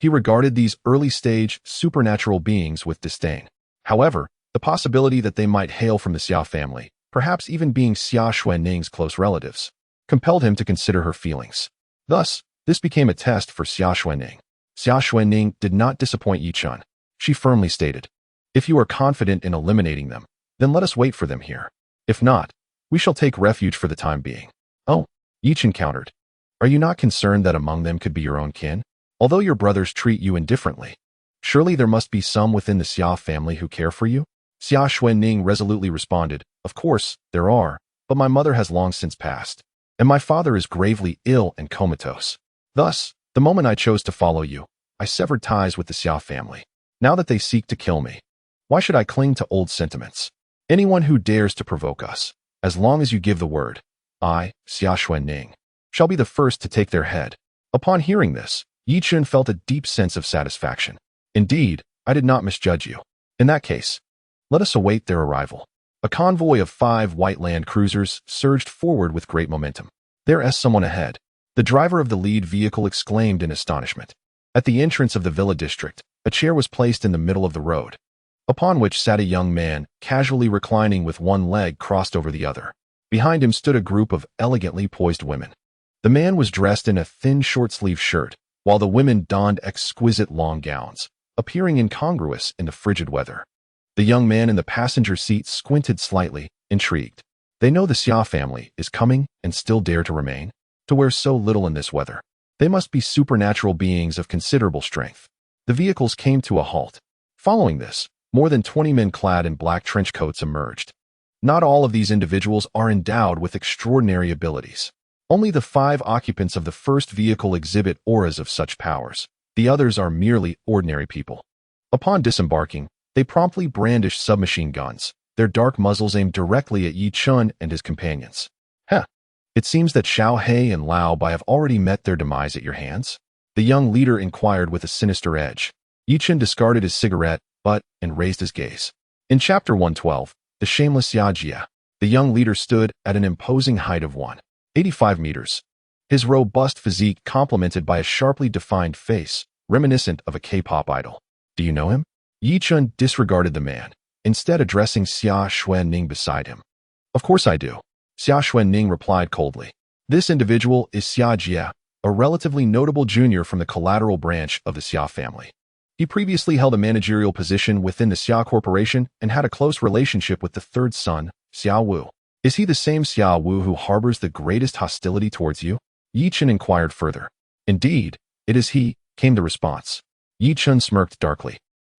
he regarded these early-stage, supernatural beings with disdain. However, the possibility that they might hail from the Xia family, perhaps even being Xia Xuanning's close relatives, compelled him to consider her feelings. Thus, this became a test for Xia Xuanning. Xia Xuanning did not disappoint Yi Chen. She firmly stated, if you are confident in eliminating them, then let us wait for them here. If not, we shall take refuge for the time being. Oh, Yi Chen countered. Are you not concerned that among them could be your own kin? Although your brothers treat you indifferently, surely there must be some within the Xia family who care for you? Xia Xuanning resolutely responded, of course, there are, but my mother has long since passed, and my father is gravely ill and comatose. Thus, the moment I chose to follow you, I severed ties with the Xia family. Now that they seek to kill me, why should I cling to old sentiments? Anyone who dares to provoke us, as long as you give the word, I, Xia Xuanning, shall be the first to take their head. Upon hearing this, Yi Chen felt a deep sense of satisfaction. Indeed, I did not misjudge you. In that case, let us await their arrival. A convoy of 5 white land cruisers surged forward with great momentum. There's someone ahead. The driver of the lead vehicle exclaimed in astonishment. At the entrance of the villa district, a chair was placed in the middle of the road, upon which sat a young man, casually reclining with one leg crossed over the other. Behind him stood a group of elegantly poised women. The man was dressed in a thin short-sleeved shirt, while the women donned exquisite long gowns, appearing incongruous in the frigid weather. The young man in the passenger seat squinted slightly, intrigued. They know the Xia family is coming and still dare to remain? To wear so little in this weather. They must be supernatural beings of considerable strength. The vehicles came to a halt. Following this, more than 20 men clad in black trench coats emerged. Not all of these individuals are endowed with extraordinary abilities. Only the 5 occupants of the first vehicle exhibit auras of such powers. The others are merely ordinary people. Upon disembarking, they promptly brandished submachine guns, their dark muzzles aimed directly at Yi Chen and his companions. It seems that Xiao He and Lao Bai have already met their demise at your hands? The young leader inquired with a sinister edge. Yi Chen discarded his cigarette, and raised his gaze. In Chapter 112, The Shameless Xia Jia, the young leader stood at an imposing height of 185 meters. His robust physique complemented by a sharply defined face, reminiscent of a K-pop idol. Do you know him? Yi Chen disregarded the man, instead addressing Xia Xuanning beside him. Of course I do. Xia Xuanning replied coldly. This individual is Xia Jia, a relatively notable junior from the collateral branch of the Xia family. He previously held a managerial position within the Xia Corporation and had a close relationship with the third son, Xia Wu. Is he the same Xia Wu who harbors the greatest hostility towards you? Yi Chen inquired further. Indeed, it is he, came the response. Yi Chen smirked darkly,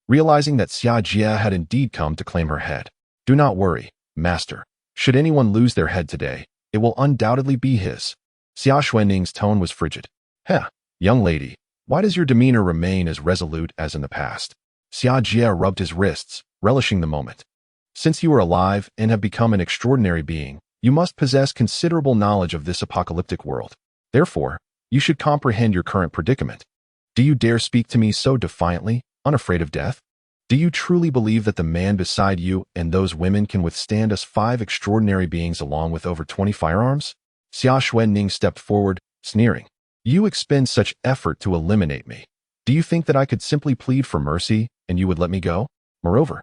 realizing that Xia Jia had indeed come to claim her head. Do not worry, master. Should anyone lose their head today, it will undoubtedly be his. Xia Xuanning's tone was frigid. Young lady, why does your demeanor remain as resolute as in the past? Xia Jia rubbed his wrists, relishing the moment. Since you are alive and have become an extraordinary being, you must possess considerable knowledge of this apocalyptic world. Therefore, you should comprehend your current predicament. Do you dare speak to me so defiantly, unafraid of death? Do you truly believe that the man beside you and those women can withstand us 5 extraordinary beings along with over 20 firearms? Xia Xuanning stepped forward, sneering. You expend such effort to eliminate me. Do you think that I could simply plead for mercy and you would let me go? Moreover,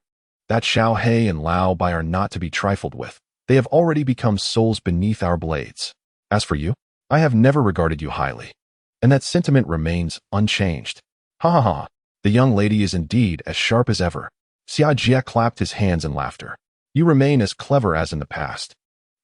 that Xiao He and Lao Bai are not to be trifled with. They have already become souls beneath our blades. As for you, I have never regarded you highly, and that sentiment remains unchanged. Ha ha ha. The young lady is indeed as sharp as ever. Xia Jia clapped his hands in laughter. You remain as clever as in the past.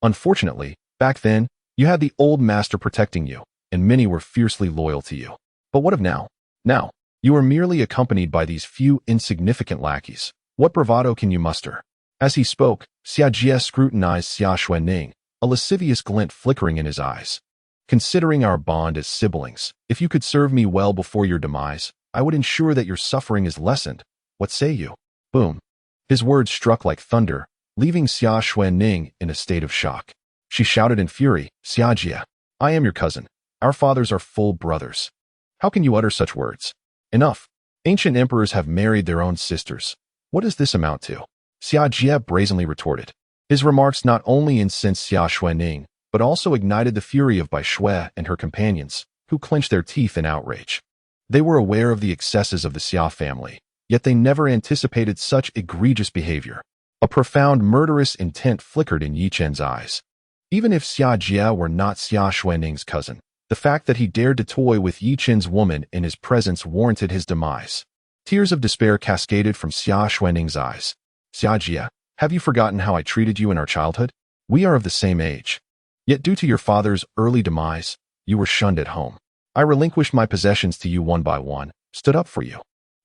Unfortunately, back then, you had the old master protecting you, and many were fiercely loyal to you. But what of now? Now, You are merely accompanied by these few insignificant lackeys. What bravado can you muster? As he spoke, Xiajie scrutinized Xia Xuanning, a lascivious glint flickering in his eyes. Considering our bond as siblings, if you could serve me well before your demise, I would ensure that your suffering is lessened. What say you? Boom. His words struck like thunder, leaving Xia Xuanning in a state of shock. She shouted in fury, Xiajie, I am your cousin. Our fathers are full brothers. How can you utter such words? Enough. Ancient emperors have married their own sisters. What does this amount to? Xiajie brazenly retorted. His remarks not only incensed Xia Xuanning, but also ignited the fury of Bai Shui and her companions, who clenched their teeth in outrage. They were aware of the excesses of the Xia family, yet they never anticipated such egregious behavior. A profound murderous intent flickered in Yi Chen's eyes. Even if Xiajie were not Xia Xuanning's cousin, the fact that he dared to toy with Yi Chen's woman in his presence warranted his demise. Tears of despair cascaded from Xia Xuanning's eyes. Xiajie, have you forgotten how I treated you in our childhood? We are of the same age. Yet due to your father's early demise, you were shunned at home. I relinquished my possessions to you one by one, stood up for you,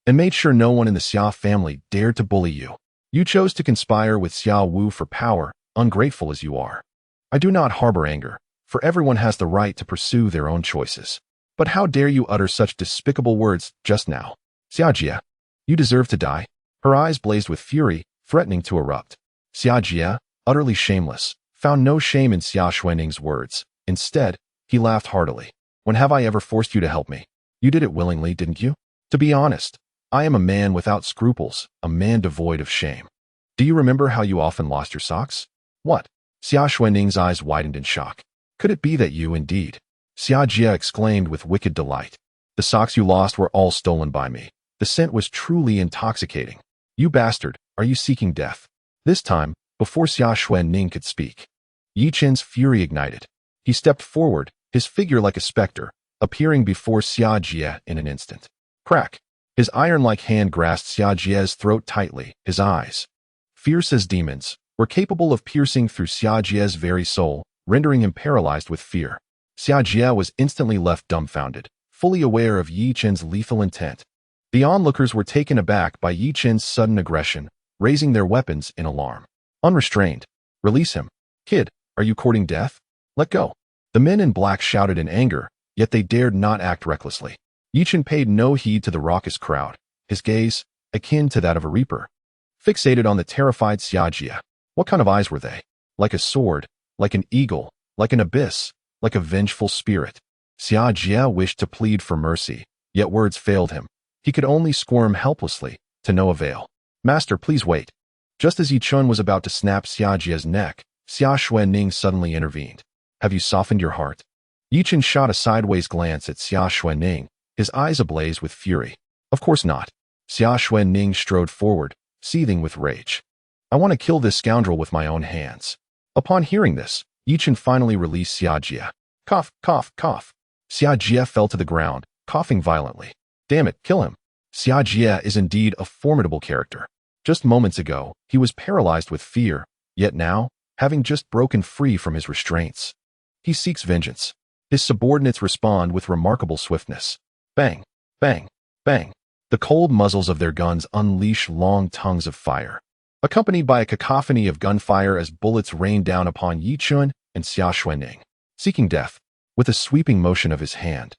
and made sure no one in the Xia family dared to bully you. You chose to conspire with Xia Wu for power, ungrateful as you are. I do not harbor anger, for everyone has the right to pursue their own choices. But how dare you utter such despicable words just now? Xiajie, you deserve to die. Her eyes blazed with fury, threatening to erupt. Xiajie, utterly shameless, found no shame in Xia Xuanning's words. Instead, he laughed heartily. When have I ever forced you to help me? You did it willingly, didn't you? To be honest, I am a man without scruples, a man devoid of shame. Do you remember how you often lost your socks? What? Xia Xuanning's eyes widened in shock. Could it be that you indeed? Xiajie exclaimed with wicked delight. The socks you lost were all stolen by me. The scent was truly intoxicating. You bastard, are you seeking death? This time, before Xia Xuanning could speak, Yi Chen's fury ignited. He stepped forward, his figure like a specter, appearing before Xiajie in an instant. Crack! His iron-like hand grasped Xiajie's throat tightly. His eyes, fierce as demons, were capable of piercing through Xiajie's very soul, rendering him paralyzed with fear. Xiajie was instantly left dumbfounded, fully aware of Yi Chen's lethal intent. The onlookers were taken aback by Yi Chen's sudden aggression, raising their weapons in alarm. Unrestrained. Release him. Kid, are you courting death? Let go. The men in black shouted in anger, yet they dared not act recklessly. Yi Chen paid no heed to the raucous crowd, his gaze, akin to that of a reaper, fixated on the terrified Xiajie. What kind of eyes were they? Like a sword, like an eagle, like an abyss, like a vengeful spirit. Xiajie wished to plead for mercy, yet words failed him. He could only squirm helplessly, to no avail. Master, please wait. Just as Yi Chen was about to snap Xiajie's neck, Xia Xuanning suddenly intervened. Have you softened your heart? Yi Chen shot a sideways glance at Xia Xuanning, his eyes ablaze with fury. Of course not. Xia Xuanning strode forward, seething with rage. I want to kill this scoundrel with my own hands. Upon hearing this, Yi Chen finally released Xiajie. Cough, cough, cough. Xiajie fell to the ground, coughing violently. Damn it, kill him. Xiajie is indeed a formidable character. Just moments ago, he was paralyzed with fear, yet now, having just broken free from his restraints, he seeks vengeance. His subordinates respond with remarkable swiftness. Bang, bang, bang. The cold muzzles of their guns unleash long tongues of fire, accompanied by a cacophony of gunfire as bullets rain down upon Yi Chen and Xia Xuanning. Seeking death, with a sweeping motion of his hand,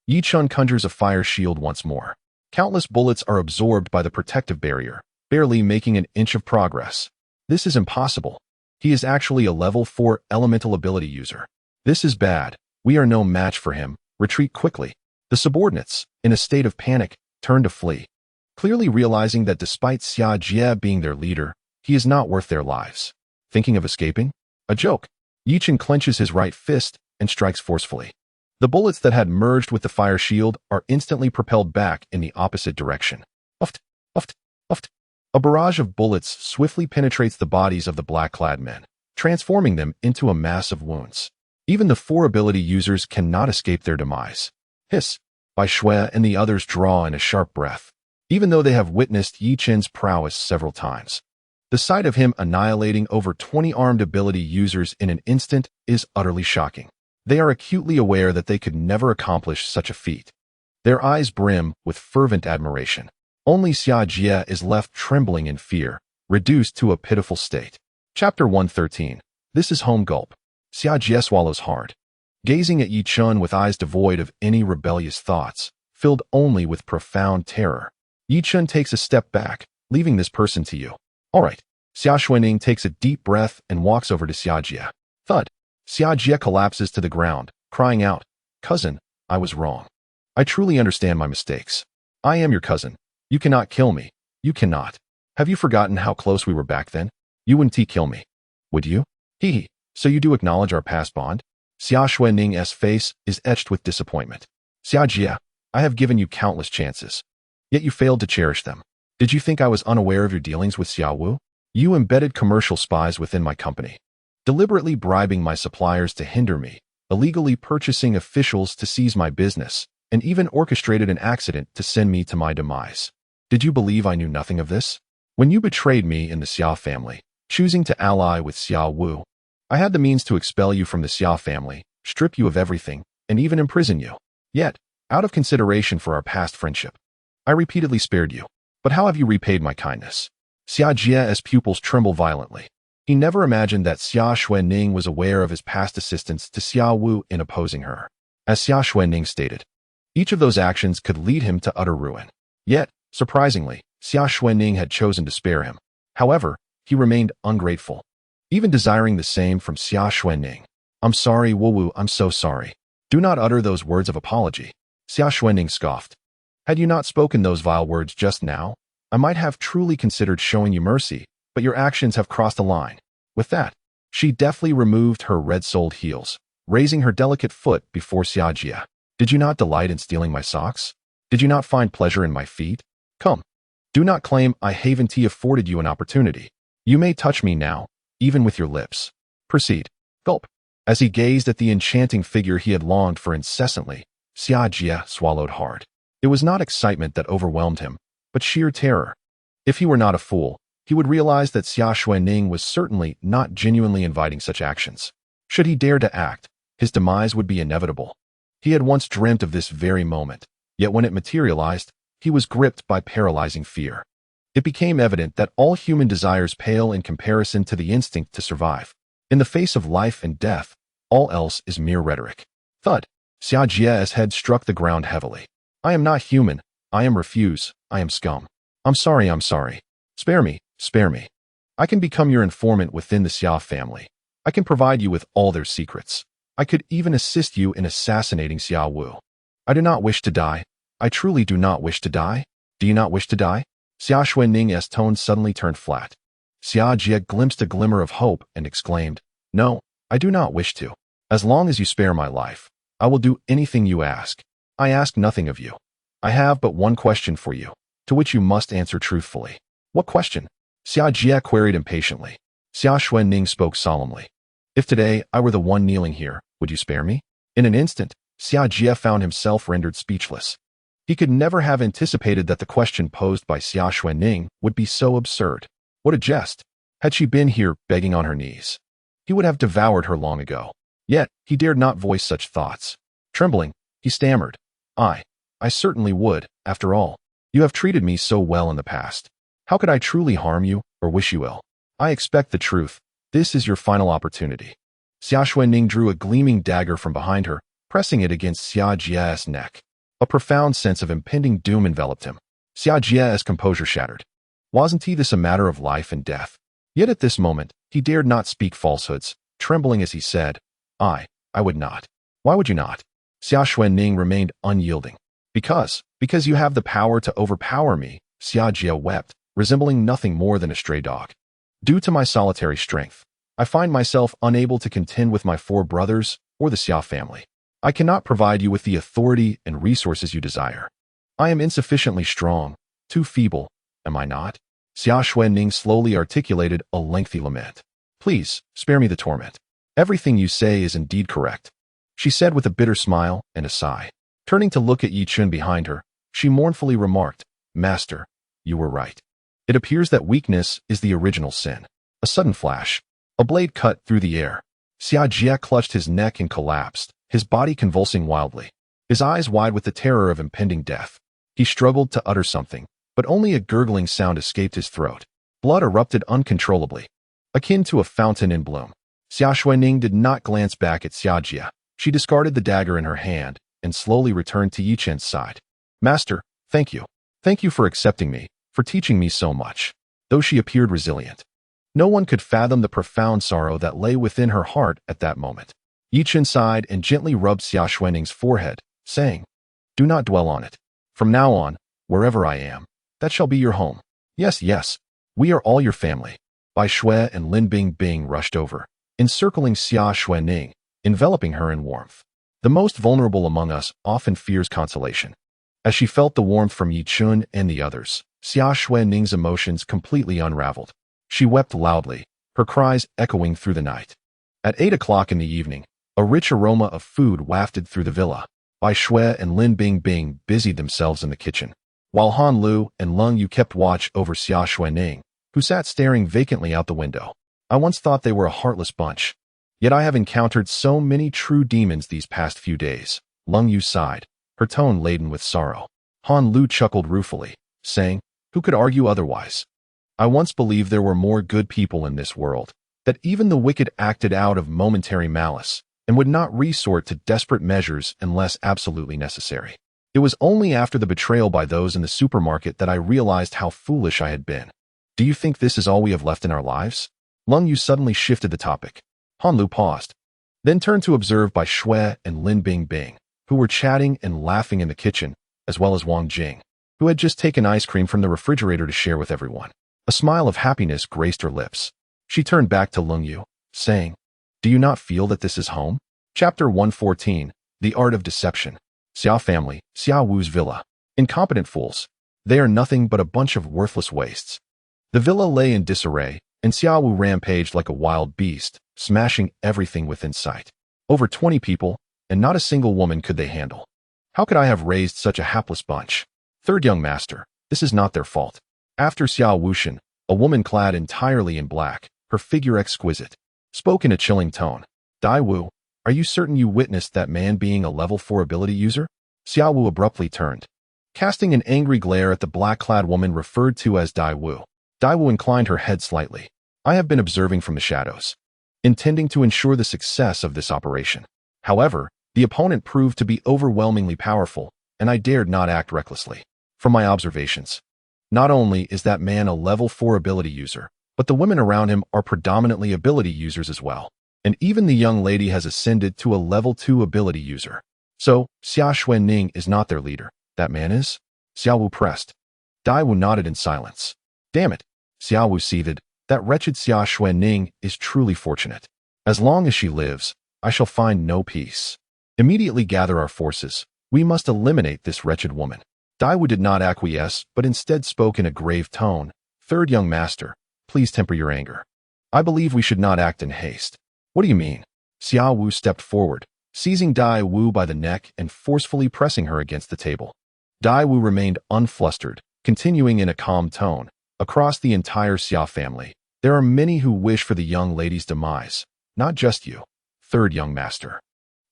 Yi Chen conjures a fire shield once more. Countless bullets are absorbed by the protective barrier, barely making an inch of progress. This is impossible. He is actually a level 4 elemental ability user. This is bad. We are no match for him. Retreat quickly. The subordinates, in a state of panic, turn to flee, clearly realizing that despite Xiajie being their leader, he is not worth their lives. Thinking of escaping? A joke. Yi Chen clenches his right fist and strikes forcefully. The bullets that had merged with the fire shield are instantly propelled back in the opposite direction. Uft, uft, uft. A barrage of bullets swiftly penetrates the bodies of the black-clad men, transforming them into a mass of wounds. Even the 4 ability users cannot escape their demise. Hiss. Bai Shui and the others draw in a sharp breath, even though they have witnessed Yi Chen's prowess several times. The sight of him annihilating over 20 armed ability users in an instant is utterly shocking. They are acutely aware that they could never accomplish such a feat. Their eyes brim with fervent admiration. Only Xia Jie is left trembling in fear, reduced to a pitiful state. Chapter 113. This is home gulp. Xia Jie swallows hard, gazing at Yi Chun with eyes devoid of any rebellious thoughts, filled only with profound terror. Yi Chun takes a step back, leaving this person to you. All right. Xia Xuanning takes a deep breath and walks over to Xia Jie. Thud. Xia Jie collapses to the ground, crying out, "Cousin, I was wrong. I truly understand my mistakes. I am your cousin. You cannot kill me. You cannot. Have you forgotten how close we were back then? You wouldn't kill me. Would you? Hee. So you do acknowledge our past bond?" Xia Xuanning's face is etched with disappointment. Xia Jie, I have given you countless chances. Yet you failed to cherish them. Did you think I was unaware of your dealings with Xia Wu? You embedded commercial spies within my company, deliberately bribing my suppliers to hinder me, illegally purchasing officials to seize my business, and even orchestrated an accident to send me to my demise. Did you believe I knew nothing of this? When you betrayed me in the Xia family, choosing to ally with Xia Wu, I had the means to expel you from the Xia family, strip you of everything, and even imprison you. Yet, out of consideration for our past friendship, I repeatedly spared you. But how have you repaid my kindness? Xia Jie's pupils tremble violently. He never imagined that Xia Xuanning was aware of his past assistance to Xia Wu in opposing her. As Xia Xuanning stated, each of those actions could lead him to utter ruin. Yet, surprisingly, Xia Xuanning had chosen to spare him. However, he remained ungrateful, even desiring the same from Xia Xuanning. I'm sorry, Wu Wu, I'm so sorry. Do not utter those words of apology. Xia Xuanning scoffed. Had you not spoken those vile words just now, I might have truly considered showing you mercy, but your actions have crossed a line. With that, she deftly removed her red-soled heels, raising her delicate foot before Xia Jie. Did you not delight in stealing my socks? Did you not find pleasure in my feet? Come. Do not claim I haven't afforded you an opportunity. You may touch me now, even with your lips. Proceed. Gulp. As he gazed at the enchanting figure he had longed for incessantly, Xia Jie swallowed hard. It was not excitement that overwhelmed him, but sheer terror. If he were not a fool, he would realize that Xia Xuanning was certainly not genuinely inviting such actions. Should he dare to act, his demise would be inevitable. He had once dreamt of this very moment, yet when it materialized, he was gripped by paralyzing fear. It became evident that all human desires pale in comparison to the instinct to survive. In the face of life and death, all else is mere rhetoric. Thud. Xia Jie's head struck the ground heavily. I am not human. I am refuse. I am scum. I'm sorry, I'm sorry. Spare me, spare me. I can become your informant within the Xia family. I can provide you with all their secrets. I could even assist you in assassinating Xia Wu. I do not wish to die. I truly do not wish to die. Do you not wish to die? Xia Xuanning's tone suddenly turned flat. Xia Jie glimpsed a glimmer of hope and exclaimed, No, I do not wish to. As long as you spare my life, I will do anything you ask. I ask nothing of you. I have but one question for you, to which you must answer truthfully. What question? Xia Jie queried impatiently. Xia Xuanning spoke solemnly. If today I were the one kneeling here, would you spare me? In an instant, Xia Jie found himself rendered speechless. He could never have anticipated that the question posed by Xia Xuanning would be so absurd. What a jest! Had she been here begging on her knees, he would have devoured her long ago. Yet, he dared not voice such thoughts. Trembling, he stammered, I certainly would, after all. You have treated me so well in the past. How could I truly harm you or wish you ill? I expect the truth. This is your final opportunity. Xia Xuanning drew a gleaming dagger from behind her, pressing it against Xia Jie's neck. A profound sense of impending doom enveloped him. Xia Jie's composure shattered. Wasn't this a matter of life and death? Yet at this moment, he dared not speak falsehoods, trembling as he said, I would not. Why would you not? Xia Xuanning remained unyielding. Because you have the power to overpower me, Xia Jie wept, resembling nothing more than a stray dog. Due to my solitary strength, I find myself unable to contend with my 4 brothers or the Xia family. I cannot provide you with the authority and resources you desire. I am insufficiently strong, too feeble, am I not? Xia Xuanning slowly articulated a lengthy lament. Please, spare me the torment. Everything you say is indeed correct, she said with a bitter smile and a sigh. Turning to look at Yi Chun behind her, she mournfully remarked, Master, you were right. It appears that weakness is the original sin. A sudden flash. A blade cut through the air. Xia Jie clutched his neck and collapsed, his body convulsing wildly. his eyes wide with the terror of impending death. He struggled to utter something, but only a gurgling sound escaped his throat. Blood erupted uncontrollably, akin to a fountain in bloom. Xia Xuening did not glance back at Xia Jia. She discarded the dagger in her hand and slowly returned to Yi Chen's side. Master, thank you. Thank you for accepting me, for teaching me so much. Though she appeared resilient, no one could fathom the profound sorrow that lay within her heart at that moment. Yi Chen sighed and gently rubbed Xia Xuening's forehead, saying, "Do not dwell on it. From now on, wherever I am, that shall be your home. Yes, yes, we are all your family." Bai Shui and Lin Bingbing rushed over, encircling Xia Xuening, enveloping her in warmth. The most vulnerable among us often fears consolation. As she felt the warmth from Yi Chun and the others, Xia Xuening's emotions completely unraveled. She wept loudly, her cries echoing through the night. At 8 o'clock in the evening, a rich aroma of food wafted through the villa. Bai Shui and Lin Bingbing busied themselves in the kitchen, while Han Lu and Lung Yu kept watch over Xia Xuening, who sat staring vacantly out the window. I once thought they were a heartless bunch. Yet I have encountered so many true demons these past few days. Lung Yu sighed, her tone laden with sorrow. Han Lu chuckled ruefully, saying, "Who could argue otherwise? I once believed there were more good people in this world, that even the wicked acted out of momentary malice, and would not resort to desperate measures unless absolutely necessary. It was only after the betrayal by those in the supermarket that I realized how foolish I had been. Do you think this is all we have left in our lives?" Lung Yu suddenly shifted the topic. Han Lu paused, then turned to observe Bai Shui and Lin Bingbing, who were chatting and laughing in the kitchen, as well as Wang Jing, who had just taken ice cream from the refrigerator to share with everyone. A smile of happiness graced her lips. She turned back to Lung Yu, saying, "Do you not feel that this is home?" Chapter 114, The Art of Deception. Xia family, Xia Wu's villa. Incompetent fools. They are nothing but a bunch of worthless wastes. The villa lay in disarray, and Xia Wu rampaged like a wild beast, smashing everything within sight. Over 20 people, and not a single woman could they handle. How could I have raised such a hapless bunch? Third young master, this is not their fault. After Xia Wushan, a woman clad entirely in black, her figure exquisite, spoke in a chilling tone. "Dai Wu, are you certain you witnessed that man being a level 4 ability user?" Xia Wu abruptly turned, casting an angry glare at the black-clad woman referred to as Dai Wu. Dai Wu inclined her head slightly. "I have been observing from the shadows, intending to ensure the success of this operation. However, the opponent proved to be overwhelmingly powerful, and I dared not act recklessly. From my observations, not only is that man a level 4 ability user, but the women around him are predominantly ability users as well. And even the young lady has ascended to a level 2 ability user. So, Xia Xuening is not their leader. That man is?" Xia Wu pressed. Dai Wu nodded in silence. "Damn it," Xia Wu seethed. "That wretched Xia Xuening is truly fortunate. As long as she lives, I shall find no peace. Immediately gather our forces. We must eliminate this wretched woman." Dai Wu did not acquiesce, but instead spoke in a grave tone. "Third young master, please temper your anger. I believe we should not act in haste." "What do you mean?" Xia Wu stepped forward, seizing Dai Wu by the neck and forcefully pressing her against the table. Dai Wu remained unflustered, continuing in a calm tone. "Across the entire Xia family, there are many who wish for the young lady's demise, not just you, third young master.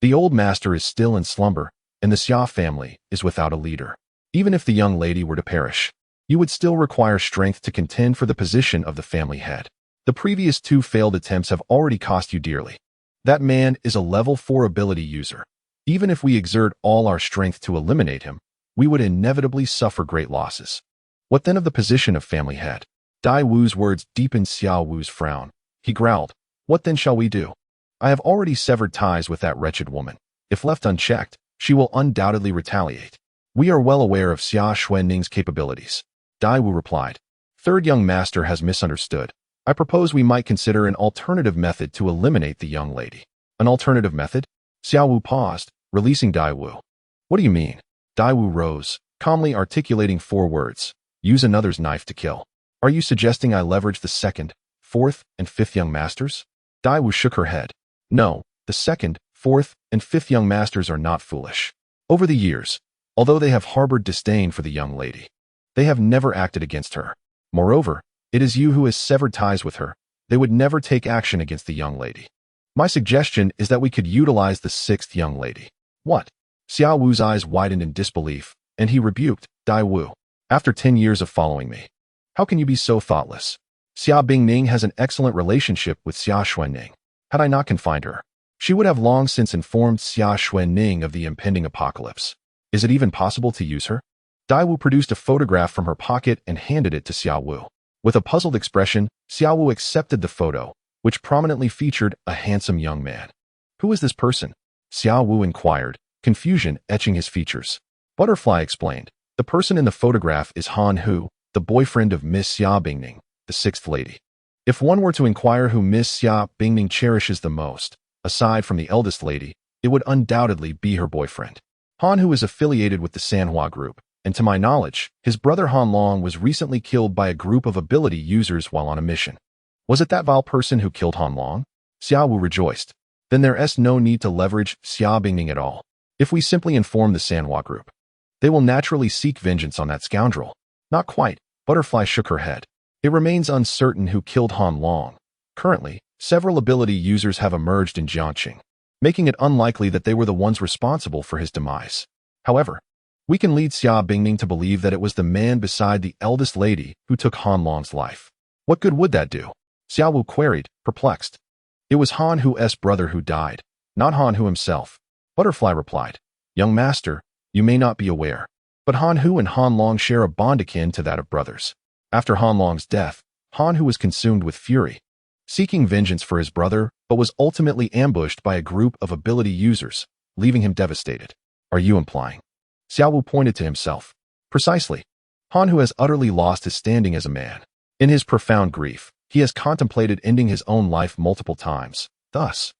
The old master is still in slumber, and the Xia family is without a leader. Even if the young lady were to perish, you would still require strength to contend for the position of the family head. The previous 2 failed attempts have already cost you dearly. That man is a level 4 ability user. Even if we exert all our strength to eliminate him, we would inevitably suffer great losses. What then of the position of family head?" Dai Wu's words deepened Xia Wu's frown. He growled, "What then shall we do? I have already severed ties with that wretched woman. If left unchecked, she will undoubtedly retaliate. We are well aware of Xia Xuenning's capabilities." Dai Wu replied, "Third young master has misunderstood. I propose we might consider an alternative method to eliminate the young lady." "An alternative method?" Xia Wu paused, releasing Dai Wu. "What do you mean?" Dai Wu rose, calmly articulating 4 words. "Use another's knife to kill." "Are you suggesting I leverage the 2nd, 4th, and 5th young masters?" Dai Wu shook her head. "No, the 2nd, 4th, and 5th young masters are not foolish. Over the years, although they have harbored disdain for the young lady, they have never acted against her. Moreover, it is you who has severed ties with her. They would never take action against the young lady. My suggestion is that we could utilize the 6th young lady." "What?" Xiao Wu's eyes widened in disbelief, and he rebuked Dai Wu. After 10 years of following me, how can you be so thoughtless? Xia Bingning has an excellent relationship with Xia Xuanning. Had I not confined her, she would have long since informed Xia Xuanning of the impending apocalypse. Is it even possible to use her? Dai Wu produced a photograph from her pocket and handed it to Xiao Wu. With a puzzled expression, Xiao Wu accepted the photo, which prominently featured a handsome young man. Who is this person? Xiao Wu inquired, confusion etching his features. Butterfly explained, the person in the photograph is Han Hu, the boyfriend of Miss Xia Bingning, the sixth lady. If one were to inquire who Miss Xia Bingning cherishes the most, aside from the eldest lady, it would undoubtedly be her boyfriend. Han Hu is affiliated with the Sanhua group, and to my knowledge, his brother Han Long was recently killed by a group of ability users while on a mission. Was it that vile person who killed Han Long? Xiao Wu rejoiced. Then there is no need to leverage Xia Bingning at all. If we simply inform the Sanhua group, they will naturally seek vengeance on that scoundrel. Not quite. Butterfly shook her head. It remains uncertain who killed Han Long. Currently, several ability users have emerged in Jiangqing, making it unlikely that they were the ones responsible for his demise. However, we can lead Xia Bingning to believe that it was the man beside the eldest lady who took Han Long's life. What good would that do? Xiao Wu queried, perplexed. It was Han Hu's brother who died, not Han Hu himself. Butterfly replied, Young master, you may not be aware, but Han Hu and Han Long share a bond akin to that of brothers. After Han Long's death, Han Hu was consumed with fury, seeking vengeance for his brother, but was ultimately ambushed by a group of ability users, leaving him devastated. Are you implying? Xiao Wu pointed to himself. Precisely. Han Hu has utterly lost his standing as a man. In his profound grief, he has contemplated ending his own life multiple times. Thus,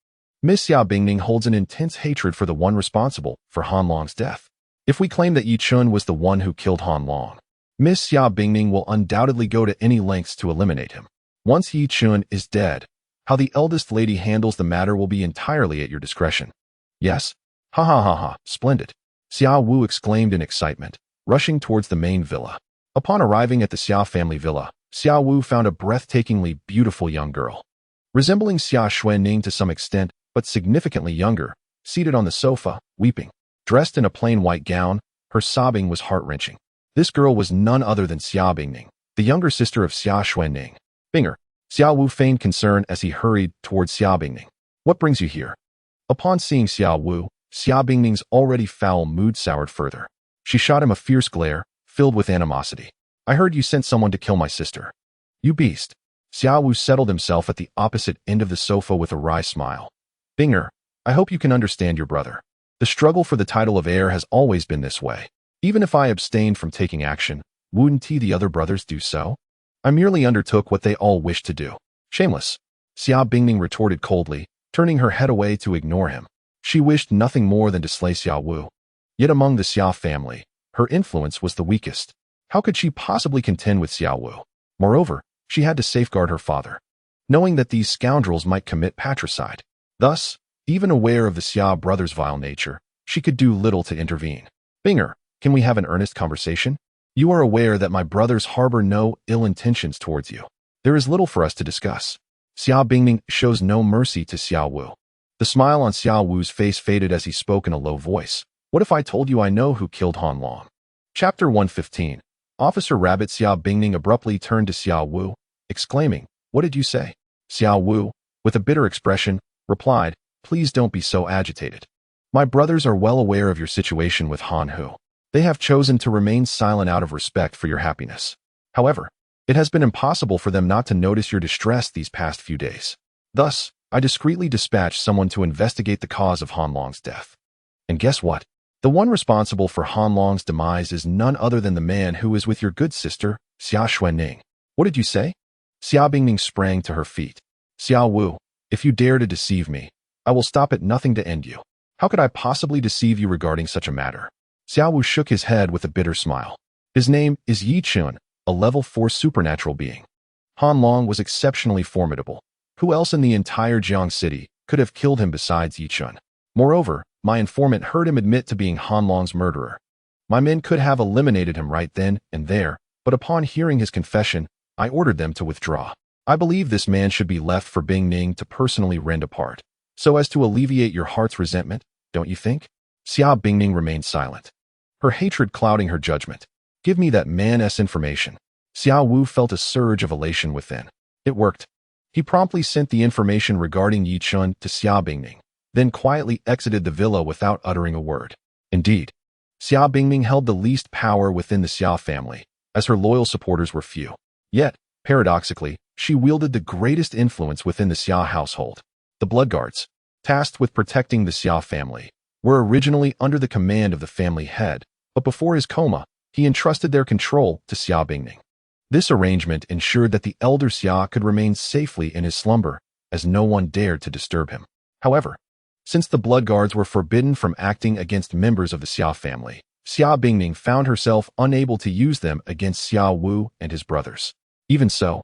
Miss Xia Bingning holds an intense hatred for the one responsible for Han Long's death. If we claim that Yi Chun was the one who killed Han Long, Miss Xia Bingning will undoubtedly go to any lengths to eliminate him. Once Yi Chun is dead, how the eldest lady handles the matter will be entirely at your discretion. Yes? Ha ha ha ha, splendid. Xiao Wu exclaimed in excitement, rushing towards the main villa. Upon arriving at the Xia family villa, Xiao Wu found a breathtakingly beautiful young girl. Resembling Xia Xuanning to some extent, but significantly younger, seated on the sofa, weeping. Dressed in a plain white gown, her sobbing was heart-wrenching. This girl was none other than Xia Bingning, the younger sister of Xia Xuanning. Binger. Xiao Wu feigned concern as he hurried towards Xia Bingning. What brings you here? Upon seeing Xiao Wu, Xia Bingning's already foul mood soured further. She shot him a fierce glare, filled with animosity. I heard you sent someone to kill my sister. You beast. Xiao Wu settled himself at the opposite end of the sofa with a wry smile. Binger, I hope you can understand your brother. The struggle for the title of heir has always been this way. Even if I abstained from taking action, wouldn't the other brothers do so? I merely undertook what they all wished to do. Shameless. Xia Bingning retorted coldly, turning her head away to ignore him. She wished nothing more than to slay Xiao Wu. Yet among the Xia family, her influence was the weakest. How could she possibly contend with Xiao Wu? Moreover, she had to safeguard her father, knowing that these scoundrels might commit patricide. Thus, even aware of the Xia brothers' vile nature, she could do little to intervene. Binger, can we have an earnest conversation? You are aware that my brothers harbor no ill intentions towards you. There is little for us to discuss. Xia Bingning shows no mercy to Xiao Wu. The smile on Xiao Wu's face faded as he spoke in a low voice. What if I told you I know who killed Han Long? Chapter 115. Officer Rabbit. Xia Bingning abruptly turned to Xiao Wu, exclaiming, What did you say? Xiao Wu, with a bitter expression, replied, Please don't be so agitated. My brothers are well aware of your situation with Han Hu. They have chosen to remain silent out of respect for your happiness. However, it has been impossible for them not to notice your distress these past few days. Thus, I discreetly dispatched someone to investigate the cause of Han Long's death. And guess what? The one responsible for Han Long's demise is none other than the man who is with your good sister, Xia Xuanning. What did you say? Xia Bingning sprang to her feet. Xiao Wu, if you dare to deceive me, I will stop at nothing to end you. How could I possibly deceive you regarding such a matter? Xiao Wu shook his head with a bitter smile. His name is Yi Chun, a level 4 supernatural being. Han Long was exceptionally formidable. Who else in the entire Jiang city could have killed him besides Yi Chun? Moreover, my informant heard him admit to being Han Long's murderer. My men could have eliminated him right then and there, but upon hearing his confession, I ordered them to withdraw. I believe this man should be left for Bing Ning to personally rend apart, so as to alleviate your heart's resentment, don't you think? Xia Bingning remained silent, her hatred clouding her judgment. Give me that man's information. Xiao Wu felt a surge of elation within. It worked. He promptly sent the information regarding Yi Chun to Xia Bingning, then quietly exited the villa without uttering a word. Indeed, Xia Bingning held the least power within the Xia family, as her loyal supporters were few. Yet, paradoxically, she wielded the greatest influence within the Xia household. The Blood Guards, tasked with protecting the Xia family, were originally under the command of the family head, but before his coma, he entrusted their control to Xia Bingning. This arrangement ensured that the elder Xia could remain safely in his slumber, as no one dared to disturb him. However, since the Blood Guards were forbidden from acting against members of the Xia family, Xia Bingning found herself unable to use them against Xia Wu and his brothers. Even so,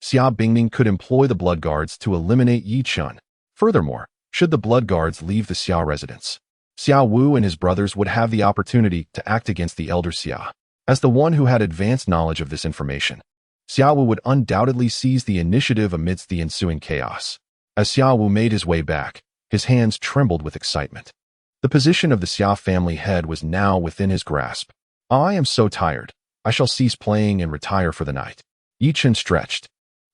Xia Bingning could employ the Blood Guards to eliminate Yi Chun. Furthermore, should the Blood Guards leave the Xia residence, Xia Wu and his brothers would have the opportunity to act against the elder Xia. As the one who had advanced knowledge of this information, Xia Wu would undoubtedly seize the initiative amidst the ensuing chaos. As Xia Wu made his way back, his hands trembled with excitement. The position of the Xia family head was now within his grasp. I am so tired. I shall cease playing and retire for the night. Yi Chun stretched,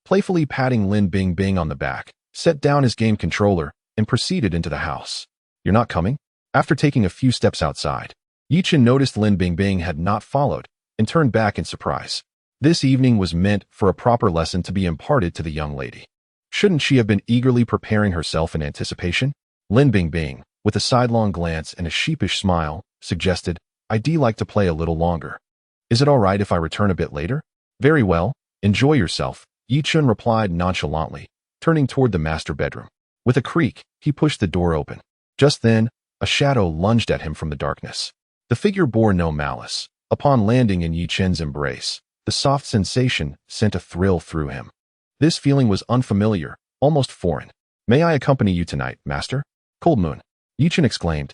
playfully patting Lin Bingbing on the back, set down his game controller, and proceeded into the house. You're not coming? After taking a few steps outside, Yi Chun noticed Lin Bingbing had not followed and turned back in surprise. This evening was meant for a proper lesson to be imparted to the young lady. Shouldn't she have been eagerly preparing herself in anticipation? Lin Bingbing, with a sidelong glance and a sheepish smile, suggested, I'd like to play a little longer. Is it all right if I return a bit later? Very well, enjoy yourself, Yi Chun replied nonchalantly, turning toward the master bedroom. With a creak, he pushed the door open. Just then, a shadow lunged at him from the darkness. The figure bore no malice. Upon landing in Yi Chun's embrace, the soft sensation sent a thrill through him. This feeling was unfamiliar, almost foreign. May I accompany you tonight, master? Cold Moon, Yi Chun exclaimed,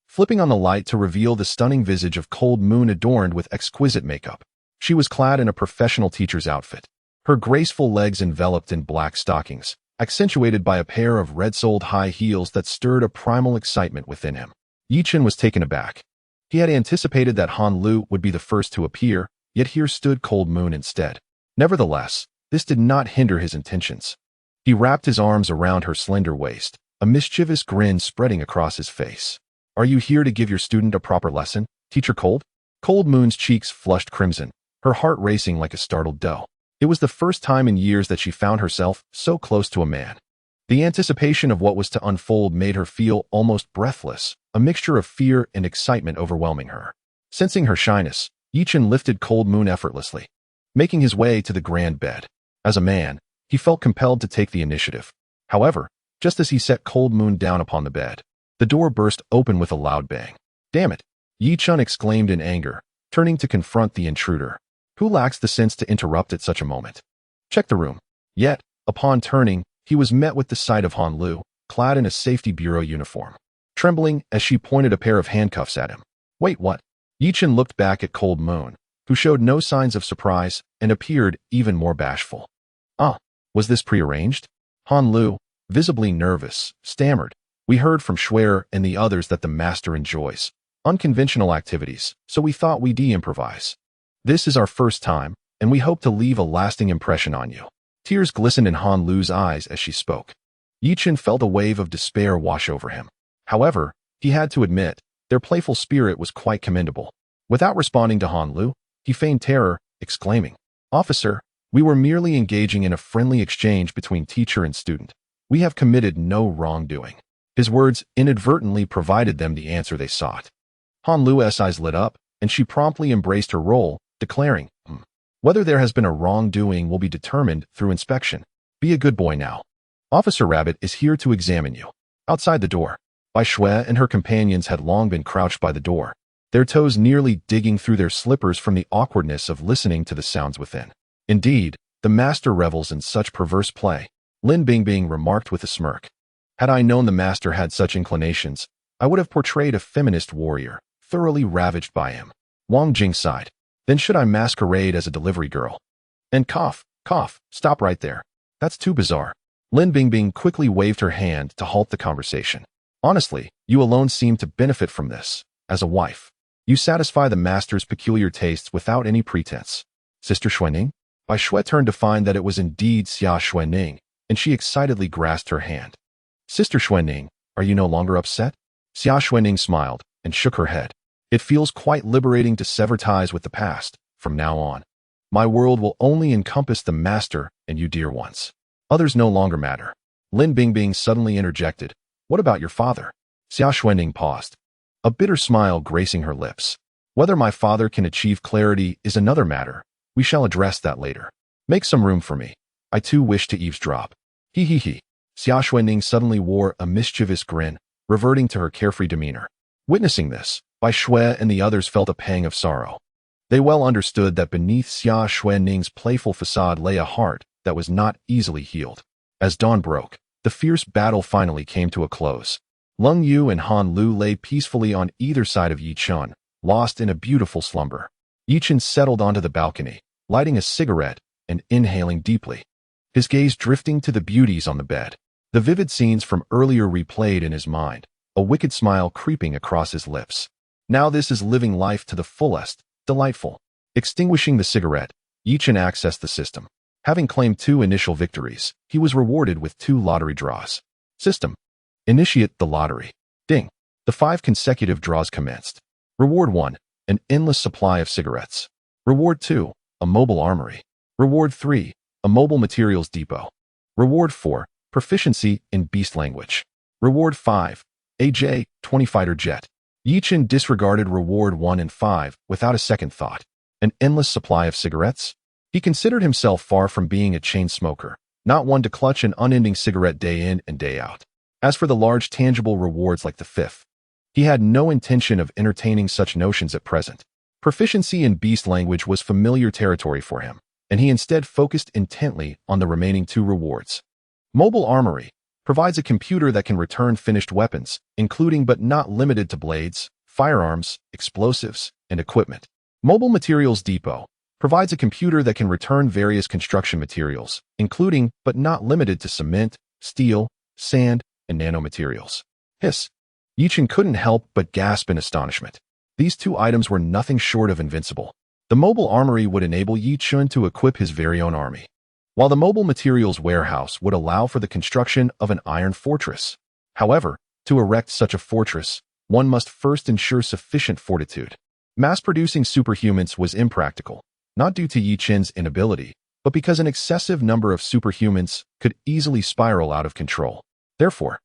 flipping on the light to reveal the stunning visage of Cold Moon adorned with exquisite makeup. She was clad in a professional teacher's outfit, her graceful legs enveloped in black stockings, accentuated by a pair of red-soled high heels that stirred a primal excitement within him. Yi Chun was taken aback. He had anticipated that Han Lu would be the first to appear, yet here stood Cold Moon instead. Nevertheless, this did not hinder his intentions. He wrapped his arms around her slender waist, a mischievous grin spreading across his face. Are you here to give your student a proper lesson, Teacher Cold? Cold Moon's cheeks flushed crimson, her heart racing like a startled doe. It was the first time in years that she found herself so close to a man. The anticipation of what was to unfold made her feel almost breathless, a mixture of fear and excitement overwhelming her. Sensing her shyness, Yi Chun lifted Cold Moon effortlessly, making his way to the grand bed. As a man, he felt compelled to take the initiative. However, just as he set Cold Moon down upon the bed, the door burst open with a loud bang. Damn it! Yi Chun exclaimed in anger, turning to confront the intruder. Who lacks the sense to interrupt at such a moment? Check the room. Yet, upon turning, he was met with the sight of Han Lu, clad in a safety bureau uniform. Trembling as she pointed a pair of handcuffs at him. Wait, what? Yi Chun looked back at Cold Moon, who showed no signs of surprise and appeared even more bashful. Was this prearranged? Han Lu, visibly nervous, stammered. We heard from Schwer and the others that the master enjoys unconventional activities, so we thought we'd improvise. This is our first time, and we hope to leave a lasting impression on you. Tears glistened in Han Lu's eyes as she spoke. Yi Chun felt a wave of despair wash over him. However, he had to admit, their playful spirit was quite commendable. Without responding to Han Lu, he feigned terror, exclaiming, Officer, we were merely engaging in a friendly exchange between teacher and student. We have committed no wrongdoing. His words inadvertently provided them the answer they sought. Han Lu's eyes lit up, and she promptly embraced her role, declaring, Whether there has been a wrongdoing will be determined through inspection. Be a good boy now. Officer Rabbit is here to examine you. Outside the door, Bai Shui and her companions had long been crouched by the door, their toes nearly digging through their slippers from the awkwardness of listening to the sounds within. Indeed, the master revels in such perverse play, Lin Bingbing remarked with a smirk. Had I known the master had such inclinations, I would have portrayed a feminist warrior, thoroughly ravaged by him. Wang Jing sighed. Then should I masquerade as a delivery girl? And cough, stop right there. That's too bizarre. Lin Bingbing quickly waved her hand to halt the conversation. Honestly, you alone seem to benefit from this. As a wife, you satisfy the master's peculiar tastes without any pretense. Sister Xuanning? Bai Shui turned to find that it was indeed Xia Xuanning, and she excitedly grasped her hand. Sister Xuanning, are you no longer upset? Xia Xuanning smiled and shook her head. It feels quite liberating to sever ties with the past. From now on, my world will only encompass the master and you dear ones. Others no longer matter. Lin Bingbing suddenly interjected. What about your father? Xia Xuanning paused, a bitter smile gracing her lips. Whether my father can achieve clarity is another matter. We shall address that later. Make some room for me. I too wish to eavesdrop. He. Xia Xuanning suddenly wore a mischievous grin, reverting to her carefree demeanor. Witnessing this, Bai Shui and the others felt a pang of sorrow. They well understood that beneath Xia Xuanning's playful facade lay a heart that was not easily healed. As dawn broke, the fierce battle finally came to a close. Lung Yu and Han Lu lay peacefully on either side of Yi Chun, lost in a beautiful slumber. Yi Chun settled onto the balcony, lighting a cigarette and inhaling deeply, his gaze drifting to the beauties on the bed. The vivid scenes from earlier replayed in his mind, a wicked smile creeping across his lips. Now this is living life to the fullest, delightful. Extinguishing the cigarette, Yi Chun accessed the system. Having claimed 2 initial victories, he was rewarded with 2 lottery draws. System. Initiate the lottery. Ding. The 5 consecutive draws commenced. Reward 1. An endless supply of cigarettes. Reward 2. A mobile armory. Reward 3. A mobile materials depot. Reward 4. Proficiency in beast language. Reward 5. A J-20 fighter jet. Yi Chun disregarded reward 1 and 5 without a second thought. An endless supply of cigarettes? He considered himself far from being a chain smoker, not one to clutch an unending cigarette day in and day out. As for the large tangible rewards like the 5th, he had no intention of entertaining such notions at present. Proficiency in beast language was familiar territory for him, and he instead focused intently on the remaining 2 rewards. Mobile Armory provides a computer that can return finished weapons, including but not limited to blades, firearms, explosives, and equipment. Mobile Materials Depot provides a computer that can return various construction materials, including but not limited to cement, steel, sand, and nanomaterials. Hiss. Yi Chun couldn't help but gasp in astonishment. These 2 items were nothing short of invincible. The mobile armory would enable Yi Chun to equip his very own army, while the mobile materials warehouse would allow for the construction of an iron fortress. However, to erect such a fortress, one must first ensure sufficient fortitude. Mass-producing superhumans was impractical, not due to Yi Chun's inability, but because an excessive number of superhumans could easily spiral out of control. Therefore,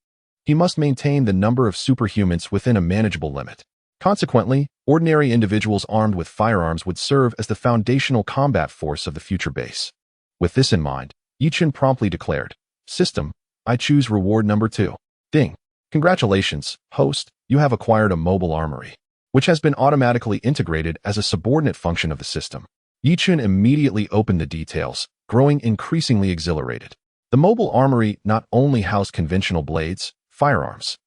he must maintain the number of superhumans within a manageable limit. Consequently, ordinary individuals armed with firearms would serve as the foundational combat force of the future base. With this in mind, Yi Chun promptly declared, System, I choose reward number 2. Ding. Congratulations, host, you have acquired a mobile armory, which has been automatically integrated as a subordinate function of the system. Yi Chun immediately opened the details, growing increasingly exhilarated. The mobile armory not only housed conventional blades, firearms,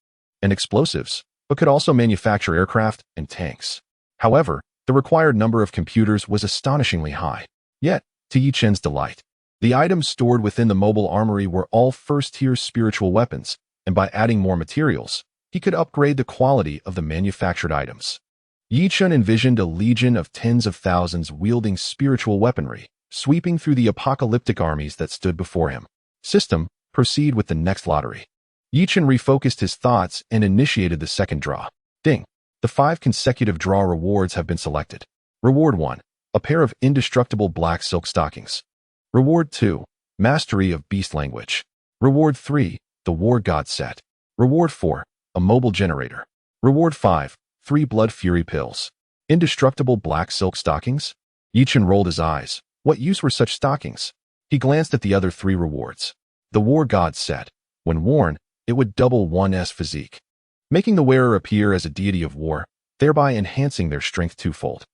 and explosives, but could also manufacture aircraft and tanks. However, the required number of computers was astonishingly high. Yet, to Yi Chun's delight, the items stored within the mobile armory were all first-tier spiritual weapons, and by adding more materials, he could upgrade the quality of the manufactured items. Yi Chun envisioned a legion of tens of thousands wielding spiritual weaponry, sweeping through the apocalyptic armies that stood before him. System, proceed with the next lottery. Yi Chun refocused his thoughts and initiated the second draw. Ding. The 5 consecutive draw rewards have been selected. Reward 1. A pair of indestructible black silk stockings. Reward 2. Mastery of beast language. Reward 3. The War God set. Reward 4. A mobile generator. Reward 5. 3 blood fury pills. Indestructible black silk stockings? Yi Chun rolled his eyes. What use were such stockings? He glanced at the other 3 rewards. The War God set. When worn, it would double one's physique, making the wearer appear as a deity of war, thereby enhancing their strength twofold.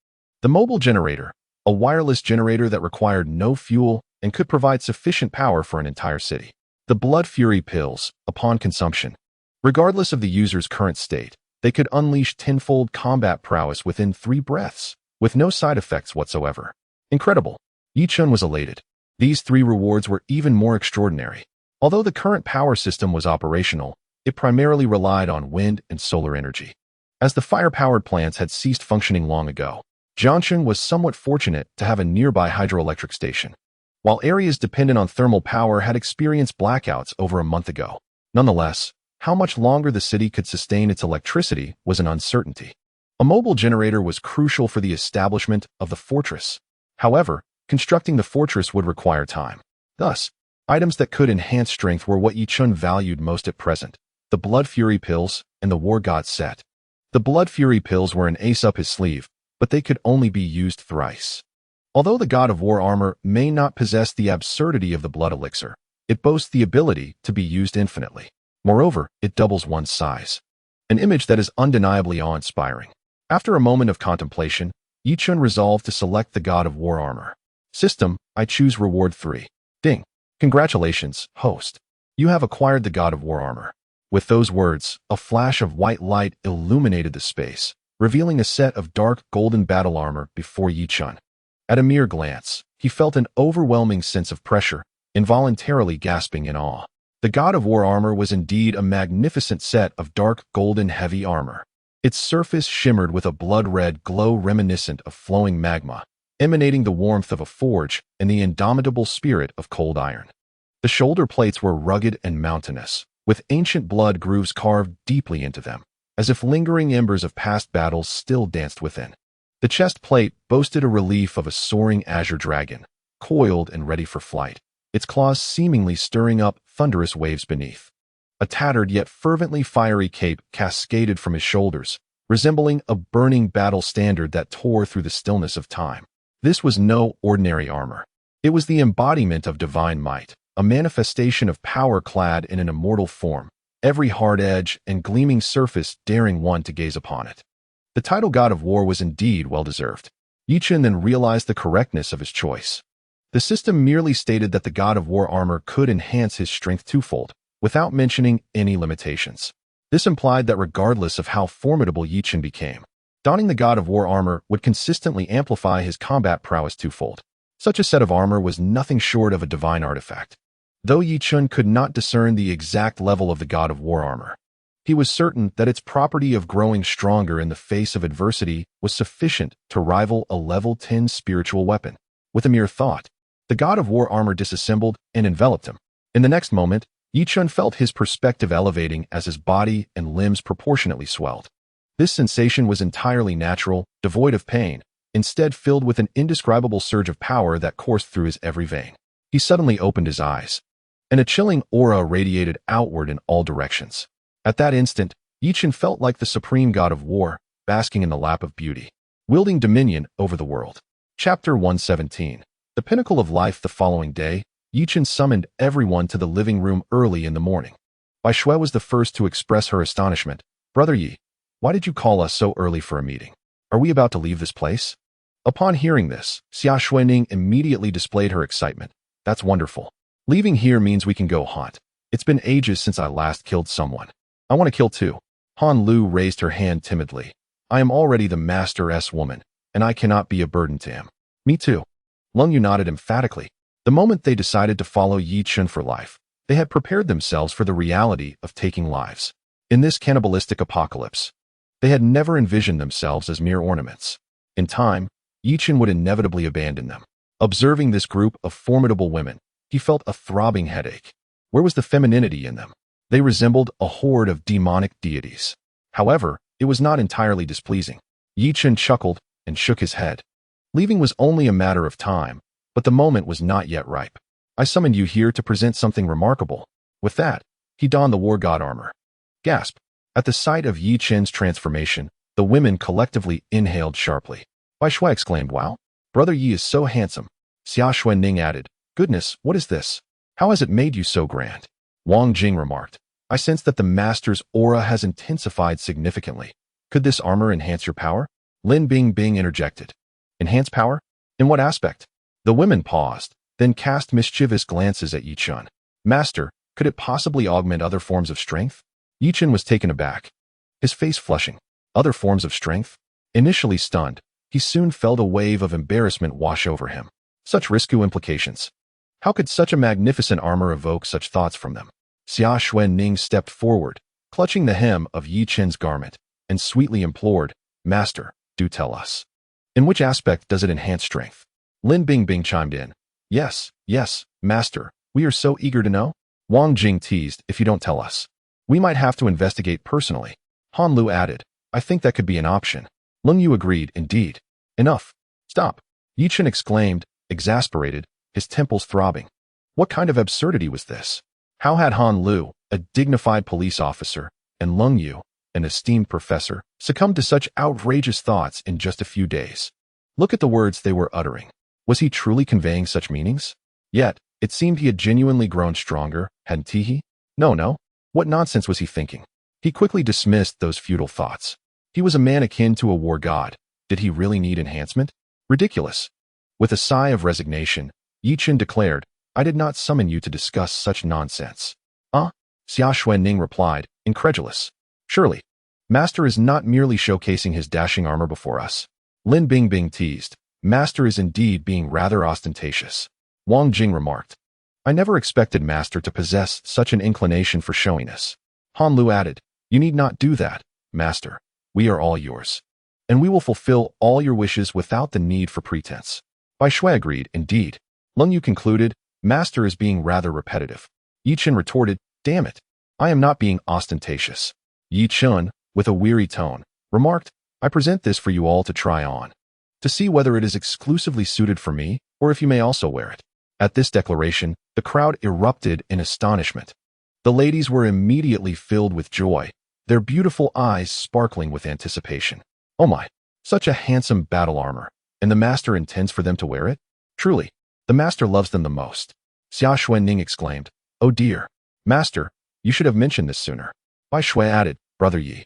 The mobile generator, a wireless generator that required no fuel and could provide sufficient power for an entire city. The blood fury pills, upon consumption, regardless of the user's current state, they could unleash tenfold combat prowess within 3 breaths, with no side effects whatsoever. Incredible. Yi Chun was elated. These 3 rewards were even more extraordinary. Although the current power system was operational, it primarily relied on wind and solar energy. As the fire-powered plants had ceased functioning long ago, Jiangchen was somewhat fortunate to have a nearby hydroelectric station, while areas dependent on thermal power had experienced blackouts over a month ago. Nonetheless, how much longer the city could sustain its electricity was an uncertainty. A mobile generator was crucial for the establishment of the fortress. However, constructing the fortress would require time. Thus, items that could enhance strength were what Yi Chun valued most at present: the Blood Fury pills and the War God set. The Blood Fury pills were an ace up his sleeve, but they could only be used thrice. Although the God of War armor may not possess the absurdity of the blood elixir, it boasts the ability to be used infinitely. Moreover, it doubles one's size. An image that is undeniably awe-inspiring. After a moment of contemplation, Yi Chun resolved to select the God of War armor. System, I choose reward 3. Ding. Congratulations, host. You have acquired the God of War armor. With those words, a flash of white light illuminated the space, revealing a set of dark golden battle armor before Yi Chun. At a mere glance, he felt an overwhelming sense of pressure, involuntarily gasping in awe. The God of War armor was indeed a magnificent set of dark golden heavy armor. Its surface shimmered with a blood-red glow reminiscent of flowing magma, emanating the warmth of a forge and the indomitable spirit of cold iron. The shoulder plates were rugged and mountainous, with ancient blood grooves carved deeply into them, as if lingering embers of past battles still danced within. The chest plate boasted a relief of a soaring azure dragon, coiled and ready for flight, its claws seemingly stirring up thunderous waves beneath. A tattered yet fervently fiery cape cascaded from his shoulders, resembling a burning battle standard that tore through the stillness of time. This was no ordinary armor. It was the embodiment of divine might, a manifestation of power clad in an immortal form, every hard edge and gleaming surface daring one to gaze upon it. The title God of War was indeed well-deserved. Yi Chun then realized the correctness of his choice. The system merely stated that the God of War armor could enhance his strength twofold, without mentioning any limitations. This implied that regardless of how formidable Yi Chun became, donning the God of War armor would consistently amplify his combat prowess twofold. Such a set of armor was nothing short of a divine artifact. Though Yi Chun could not discern the exact level of the God of War armor, he was certain that its property of growing stronger in the face of adversity was sufficient to rival a level 10 spiritual weapon. With a mere thought, the God of War armor disassembled and enveloped him. In the next moment, Yi Chun felt his perspective elevating as his body and limbs proportionately swelled. This sensation was entirely natural, devoid of pain, instead filled with an indescribable surge of power that coursed through his every vein. He suddenly opened his eyes, and a chilling aura radiated outward in all directions. At that instant, Yi Chun felt like the supreme God of War, basking in the lap of beauty, wielding dominion over the world. Chapter 117. The pinnacle of life. The following day, Yi Chun summoned everyone to the living room early in the morning. Bai Shui was the first to express her astonishment. Brother Yi, why did you call us so early for a meeting? Are we about to leave this place? Upon hearing this, Xia Xuening immediately displayed her excitement. That's wonderful. Leaving here means we can go hunt. It's been ages since I last killed someone. I want to kill too. Han Lu raised her hand timidly. I am already the Master S woman, and I cannot be a burden to him. Me too. Lung Yu nodded emphatically. The moment they decided to follow Yi Chun for life, they had prepared themselves for the reality of taking lives. In this cannibalistic apocalypse, they had never envisioned themselves as mere ornaments. In time, Yi Chun would inevitably abandon them. Observing this group of formidable women, he felt a throbbing headache. Where was the femininity in them? They resembled a horde of demonic deities. However, it was not entirely displeasing. Yi Chun chuckled and shook his head. Leaving was only a matter of time, but the moment was not yet ripe. I summoned you here to present something remarkable. With that, he donned the War God armor. Gasp! At the sight of Yi Chun's transformation, the women collectively inhaled sharply. Bai Shui exclaimed, wow, Brother Yi is so handsome. Xia Xuening added, goodness, what is this? How has it made you so grand? Wang Jing remarked, I sense that the Master's aura has intensified significantly. Could this armor enhance your power? Lin Bingbing interjected. Enhance power? In what aspect? The women paused, then cast mischievous glances at Yi Chun. Master, could it possibly augment other forms of strength? Yi Chun was taken aback, his face flushing. Other forms of strength? Initially stunned, he soon felt a wave of embarrassment wash over him. Such risky implications. How could such a magnificent armor evoke such thoughts from them? Xia Xuening stepped forward, clutching the hem of Yi Chen's garment, and sweetly implored, "Master, do tell us. In which aspect does it enhance strength?" Lin Bingbing chimed in. Yes, Master, we are so eager to know." Wang Jing teased, "If you don't tell us, we might have to investigate personally." Han Lu added, "I think that could be an option." Lung Yu agreed, "Indeed." "Enough. Stop," Yi Chen exclaimed, exasperated, his temples throbbing. What kind of absurdity was this? How had Han Lu, a dignified police officer, and Lung Yu, an esteemed professor, succumbed to such outrageous thoughts in just a few days? Look at the words they were uttering. Was he truly conveying such meanings? Yet, it seemed he had genuinely grown stronger, hadn't he? No. What nonsense was he thinking? He quickly dismissed those futile thoughts. He was a man akin to a war god. Did he really need enhancement? Ridiculous. With a sigh of resignation, Yi Chen declared, "I did not summon you to discuss such nonsense." Xia Xuanning replied, incredulous. "Surely, Master is not merely showcasing his dashing armor before us." Lin Bingbing teased, "Master is indeed being rather ostentatious." Wang Jing remarked, "I never expected Master to possess such an inclination for showiness." Han Lu added, "You need not do that, Master. We are all yours, and we will fulfill all your wishes without the need for pretense." Bai Shui agreed, "Indeed." Lung Yu concluded, "Master is being rather repetitive." Yi Chen retorted, "Damn it, I am not being ostentatious." Yi Chen, with a weary tone, remarked, "I present this for you all to try on, to see whether it is exclusively suited for me, or if you may also wear it." At this declaration, the crowd erupted in astonishment. The ladies were immediately filled with joy, their beautiful eyes sparkling with anticipation. Oh my, such a handsome battle armor, and the Master intends for them to wear it? Truly, the Master loves them the most. Xia Xuanning exclaimed, "Oh dear, Master, you should have mentioned this sooner." Bai Shui added, "Brother Yi,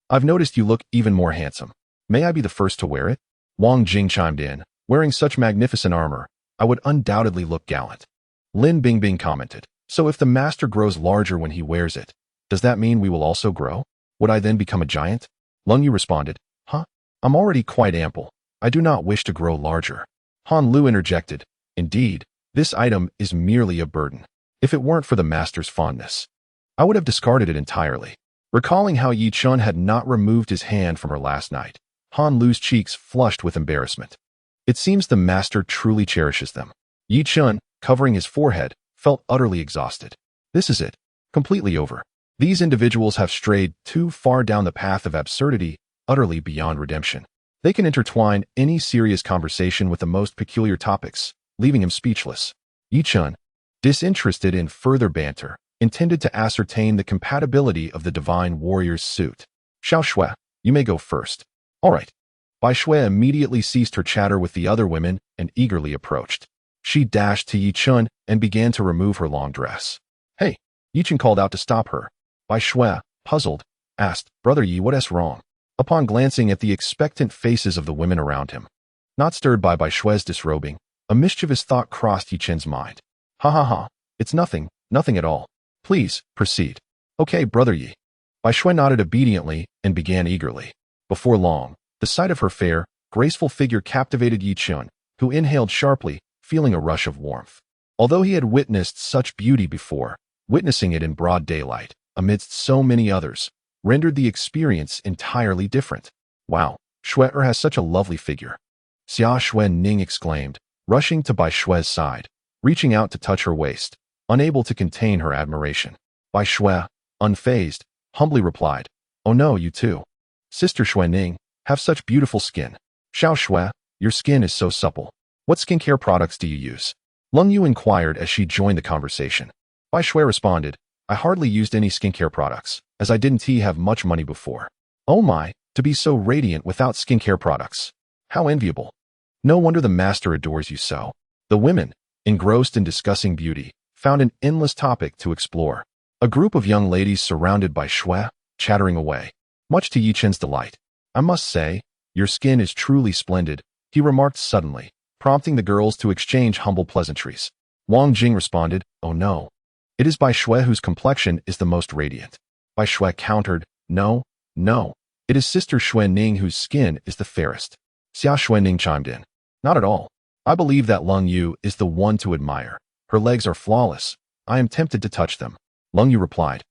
I've noticed you look even more handsome. May I be the first to wear it?" Wang Jing chimed in, "Wearing such magnificent armor, I would undoubtedly look gallant." Lin Bingbing commented, "So if the Master grows larger when he wears it, does that mean we will also grow? Would I then become a giant?" Lung Yu responded, I'm already quite ample. I do not wish to grow larger." Han Lu interjected, "Indeed, this item is merely a burden. If it weren't for the Master's fondness, I would have discarded it entirely." Recalling how Yi Chen had not removed his hand from her last night, Han Lu's cheeks flushed with embarrassment. It seems the Master truly cherishes them. Yi Chen, covering his forehead, felt utterly exhausted. This is it. Completely over. These individuals have strayed too far down the path of absurdity, utterly beyond redemption. They can intertwine any serious conversation with the most peculiar topics, leaving him speechless. Yi Chen, disinterested in further banter, intended to ascertain the compatibility of the divine warrior's suit. "Xiao Shui, you may go first." "All right." Bai Shui immediately ceased her chatter with the other women and eagerly approached. She dashed to Yi Chen and began to remove her long dress. "Hey," Yi Chen called out to stop her. Bai Shui, puzzled, asked, "Brother Yi, what is wrong?" Upon glancing at the expectant faces of the women around him, not stirred by Bai Shui's disrobing, a mischievous thought crossed Yi Chen's mind. Ha, it's nothing at all. Please, proceed." "Okay, Brother Yi." Bai Shui nodded obediently and began eagerly. Before long, the sight of her fair, graceful figure captivated Yi Chen, who inhaled sharply, feeling a rush of warmth. Although he had witnessed such beauty before, witnessing it in broad daylight, amidst so many others, rendered the experience entirely different. "Wow, Shui has such a lovely figure," Xia Xuanning exclaimed, rushing to Bai Shui's side, reaching out to touch her waist, unable to contain her admiration. Bai Shui, unfazed, humbly replied, "Oh no, you too. Sister Xuanning, have such beautiful skin." "Xiao Shui, your skin is so supple. What skincare products do you use?" Lung Yu inquired as she joined the conversation. Bai Shui responded, "I hardly used any skincare products, as I didn't have much money before." "Oh my, to be so radiant without skincare products. How enviable. No wonder the Master adores you so." The women, engrossed in discussing beauty, found an endless topic to explore. A group of young ladies surrounded by Shui, chattering away, much to Yi Chen's delight. "I must say, your skin is truly splendid," he remarked suddenly, prompting the girls to exchange humble pleasantries. Wang Jing responded, "Oh no. It is Bai Shui whose complexion is the most radiant." Bai Shui countered, No, it is Sister Xuanning whose skin is the fairest." Xia Xuanning chimed in, "Not at all. I believe that Lung Yu is the one to admire. Her legs are flawless. I am tempted to touch them." Lung Yu replied,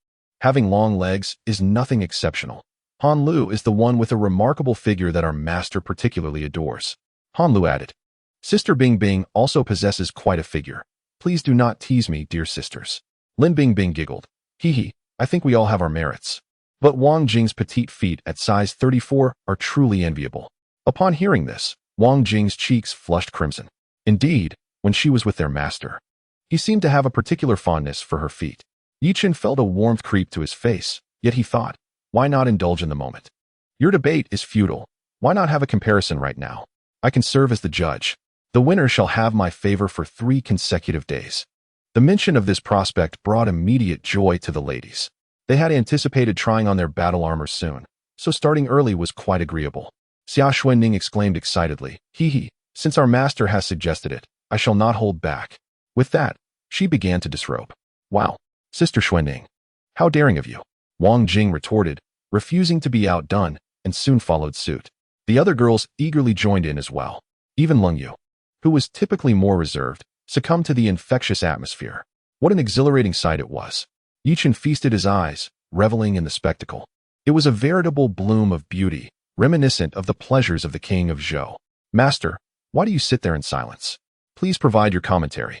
Having long legs is nothing exceptional. Han Lu is the one with a remarkable figure that our master particularly adores. Han Lu added, Sister Bing Bing also possesses quite a figure. Please do not tease me, dear sisters. Lin Bing Bing giggled. Hee hee, I think we all have our merits. But Wang Jing's petite feet at size 34 are truly enviable. Upon hearing this, Wang Jing's cheeks flushed crimson. Indeed, when she was with their master, he seemed to have a particular fondness for her feet. Yi Chen felt a warmth creep to his face, yet he thought, why not indulge in the moment? Your debate is futile. Why not have a comparison right now? I can serve as the judge. The winner shall have my favor for 3 consecutive days. The mention of this prospect brought immediate joy to the ladies. They had anticipated trying on their battle armor soon, so starting early was quite agreeable. Xia Xuanning exclaimed excitedly, hee hee, since our master has suggested it, I shall not hold back. With that, she began to disrobe. Wow, Sister Xuanning, how daring of you. Wang Jing retorted, refusing to be outdone, and soon followed suit. The other girls eagerly joined in as well. Even Leng Yu, who was typically more reserved, succumbed to the infectious atmosphere. What an exhilarating sight it was. Yi Chen feasted his eyes, reveling in the spectacle. It was a veritable bloom of beauty, reminiscent of the pleasures of the king of Zhou. Master, why do you sit there in silence? Please provide your commentary.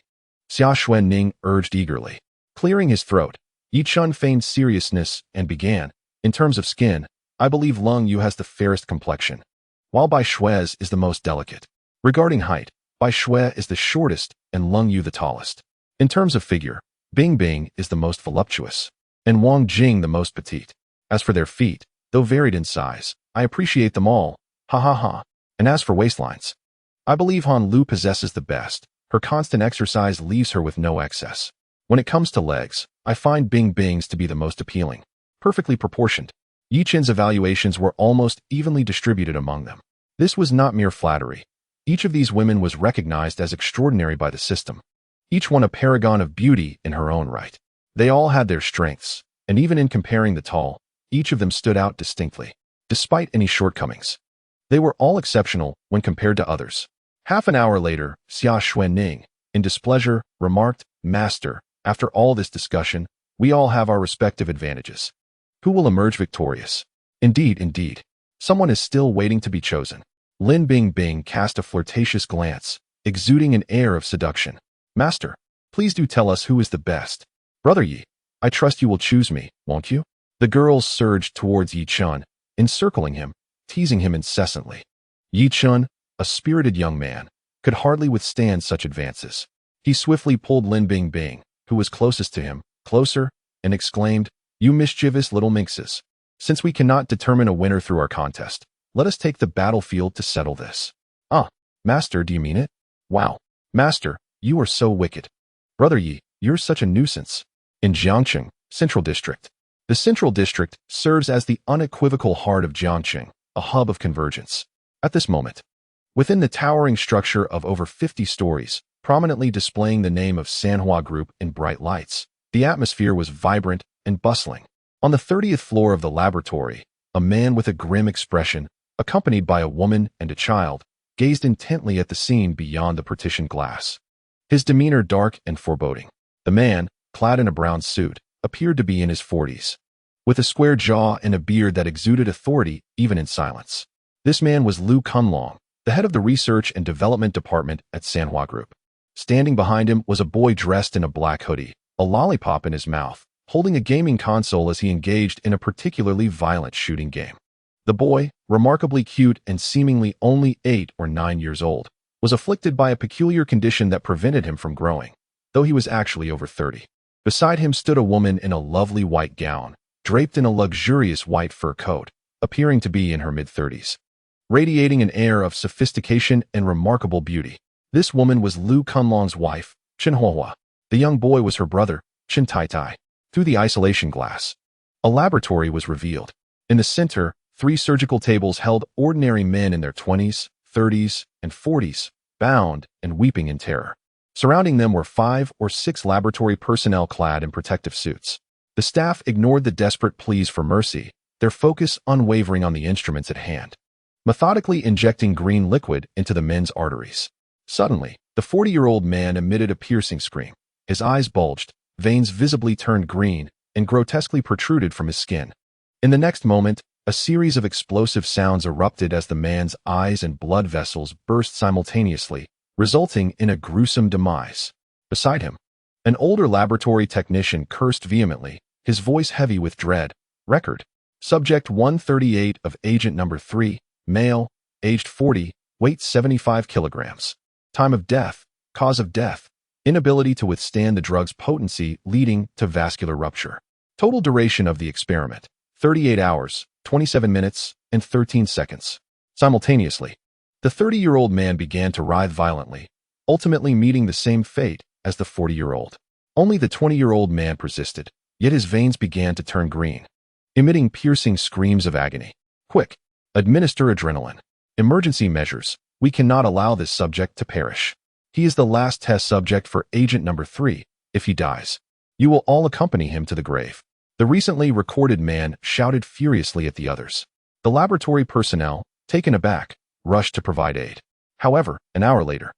Xia Xuanning urged eagerly. Clearing his throat, Yi Chen feigned seriousness and began, in terms of skin, I believe Leng Yu has the fairest complexion, while Bai Shui's is the most delicate. Regarding height, Bai Shui is the shortest and Leng Yu the tallest. In terms of figure, Bing Bing is the most voluptuous, and Wang Jing the most petite. As for their feet, though varied in size, I appreciate them all, ha ha ha. And as for waistlines, I believe Han Lu possesses the best. Her constant exercise leaves her with no excess. When it comes to legs, I find Bing Bing's to be the most appealing, perfectly proportioned. Yi Chen's evaluations were almost evenly distributed among them. This was not mere flattery. Each of these women was recognized as extraordinary by the system, each one a paragon of beauty in her own right. They all had their strengths, and even in comparing the tall, each of them stood out distinctly, despite any shortcomings. They were all exceptional when compared to others. Half an hour later, Xia Xuanning, in displeasure, remarked, Master, after all this discussion, we all have our respective advantages. Who will emerge victorious? Indeed. Someone is still waiting to be chosen. Lin Bing Bing cast a flirtatious glance, exuding an air of seduction. Master, please do tell us who is the best. Brother Yi, I trust you will choose me, won't you? The girls surged towards Yi Chen, encircling him, teasing him incessantly. Yi Chen, a spirited young man, could hardly withstand such advances. He swiftly pulled Lin Bing Bing, who was closest to him, closer, and exclaimed, You mischievous little minxes. Since we cannot determine a winner through our contest, let us take the battlefield to settle this. Ah, Master, do you mean it? Wow. Master, you are so wicked. Brother Yi, you're such a nuisance. In Jiangqing, Central District. The Central District serves as the unequivocal heart of Jiangqing, a hub of convergence. At this moment, within the towering structure of over 50 stories, prominently displaying the name of Sanoa Group in bright lights, the atmosphere was vibrant and bustling. On the 30th floor of the laboratory, a man with a grim expression, accompanied by a woman and a child, gazed intently at the scene beyond the partition glass. His demeanor dark and foreboding. The man, clad in a brown suit, appeared to be in his 40s, with a square jaw and a beard that exuded authority even in silence. This man was Lu Kunlong, the head of the Research and Development Department at Sanoa Group. Standing behind him was a boy dressed in a black hoodie, a lollipop in his mouth, holding a gaming console as he engaged in a particularly violent shooting game. The boy, remarkably cute and seemingly only 8 or 9 years old, was afflicted by a peculiar condition that prevented him from growing, though he was actually over 30. Beside him stood a woman in a lovely white gown, draped in a luxurious white fur coat, appearing to be in her mid-30s, radiating an air of sophistication and remarkable beauty. This woman was Lu Kunlong's wife, Chen Huohua. The young boy was her brother, Chen Tai. Through the isolation glass, a laboratory was revealed. In the center, 3 surgical tables held ordinary men in their 20s, 30s, and 40s, bound and weeping in terror. Surrounding them were 5 or 6 laboratory personnel clad in protective suits. The staff ignored the desperate pleas for mercy, their focus unwavering on the instruments at hand, methodically injecting green liquid into the men's arteries. Suddenly, the 40-year-old man emitted a piercing scream. His eyes bulged, veins visibly turned green, and grotesquely protruded from his skin. In the next moment, a series of explosive sounds erupted as the man's eyes and blood vessels burst simultaneously, resulting in a gruesome demise. Beside him, an older laboratory technician cursed vehemently, his voice heavy with dread. Record. Subject 138 of Agent Number 3, male, aged 40, weight 75 kilograms. Time of death, cause of death, inability to withstand the drug's potency leading to vascular rupture. Total duration of the experiment, 38 hours, 27 minutes, and 13 seconds. Simultaneously, the 30-year-old man began to writhe violently, ultimately meeting the same fate as the 40-year-old. Only the 20-year-old man persisted, yet his veins began to turn green, emitting piercing screams of agony. Quick, administer adrenaline. Emergency measures. We cannot allow this subject to perish. He is the last test subject for Agent Number 3. If he dies, you will all accompany him to the grave. The recently recorded man shouted furiously at the others. The laboratory personnel, taken aback, rushed to provide aid. However, an hour later,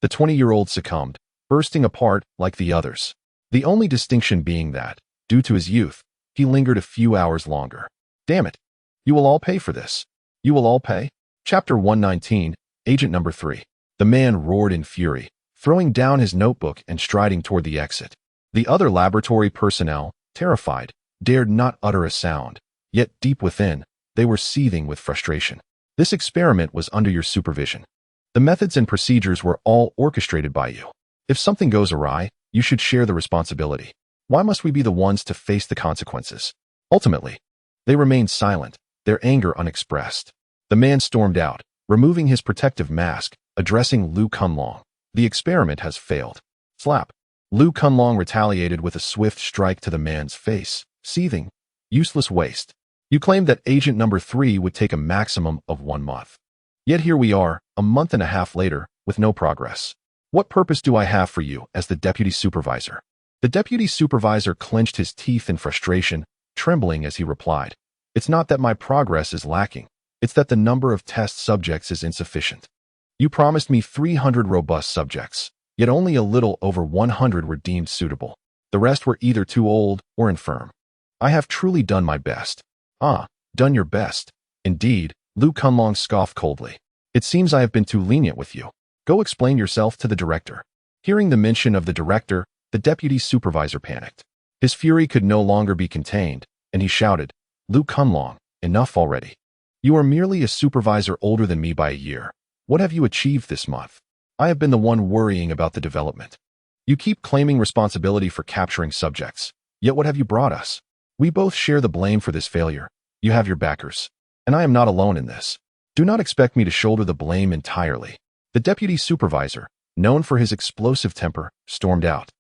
the 20-year-old succumbed, bursting apart like the others. The only distinction being that, due to his youth, he lingered a few hours longer. Damn it. You will all pay for this. You will all pay? Chapter 119, Agent Number 3. The man roared in fury, throwing down his notebook and striding toward the exit. The other laboratory personnel, terrified, dared not utter a sound, yet deep within, they were seething with frustration. This experiment was under your supervision. The methods and procedures were all orchestrated by you. If something goes awry, you should share the responsibility. Why must we be the ones to face the consequences? Ultimately, they remained silent, their anger unexpressed. The man stormed out, removing his protective mask, addressing Lu Kunlong. The experiment has failed. Slap. Lu Kunlong retaliated with a swift strike to the man's face, seething. Useless waste. You claimed that Agent Number 3 would take a maximum of 1 month. Yet here we are, a month and a half later, with no progress. What purpose do I have for you as the deputy supervisor? The deputy supervisor clenched his teeth in frustration, trembling as he replied. It's not that my progress is lacking. It's that the number of test subjects is insufficient. You promised me 300 robust subjects, yet only a little over 100 were deemed suitable. The rest were either too old or infirm. I have truly done my best. Ah, done your best. Indeed, Lu Kunlong scoffed coldly. It seems I have been too lenient with you. Go explain yourself to the director. Hearing the mention of the director, the deputy supervisor panicked. His fury could no longer be contained, and he shouted, Lu Kunlong, enough already. You are merely a supervisor older than me by a year. What have you achieved this month? I have been the one worrying about the development. You keep claiming responsibility for capturing subjects, yet what have you brought us? We both share the blame for this failure. You have your backers, and I am not alone in this. Do not expect me to shoulder the blame entirely. The deputy supervisor, known for his explosive temper, stormed out,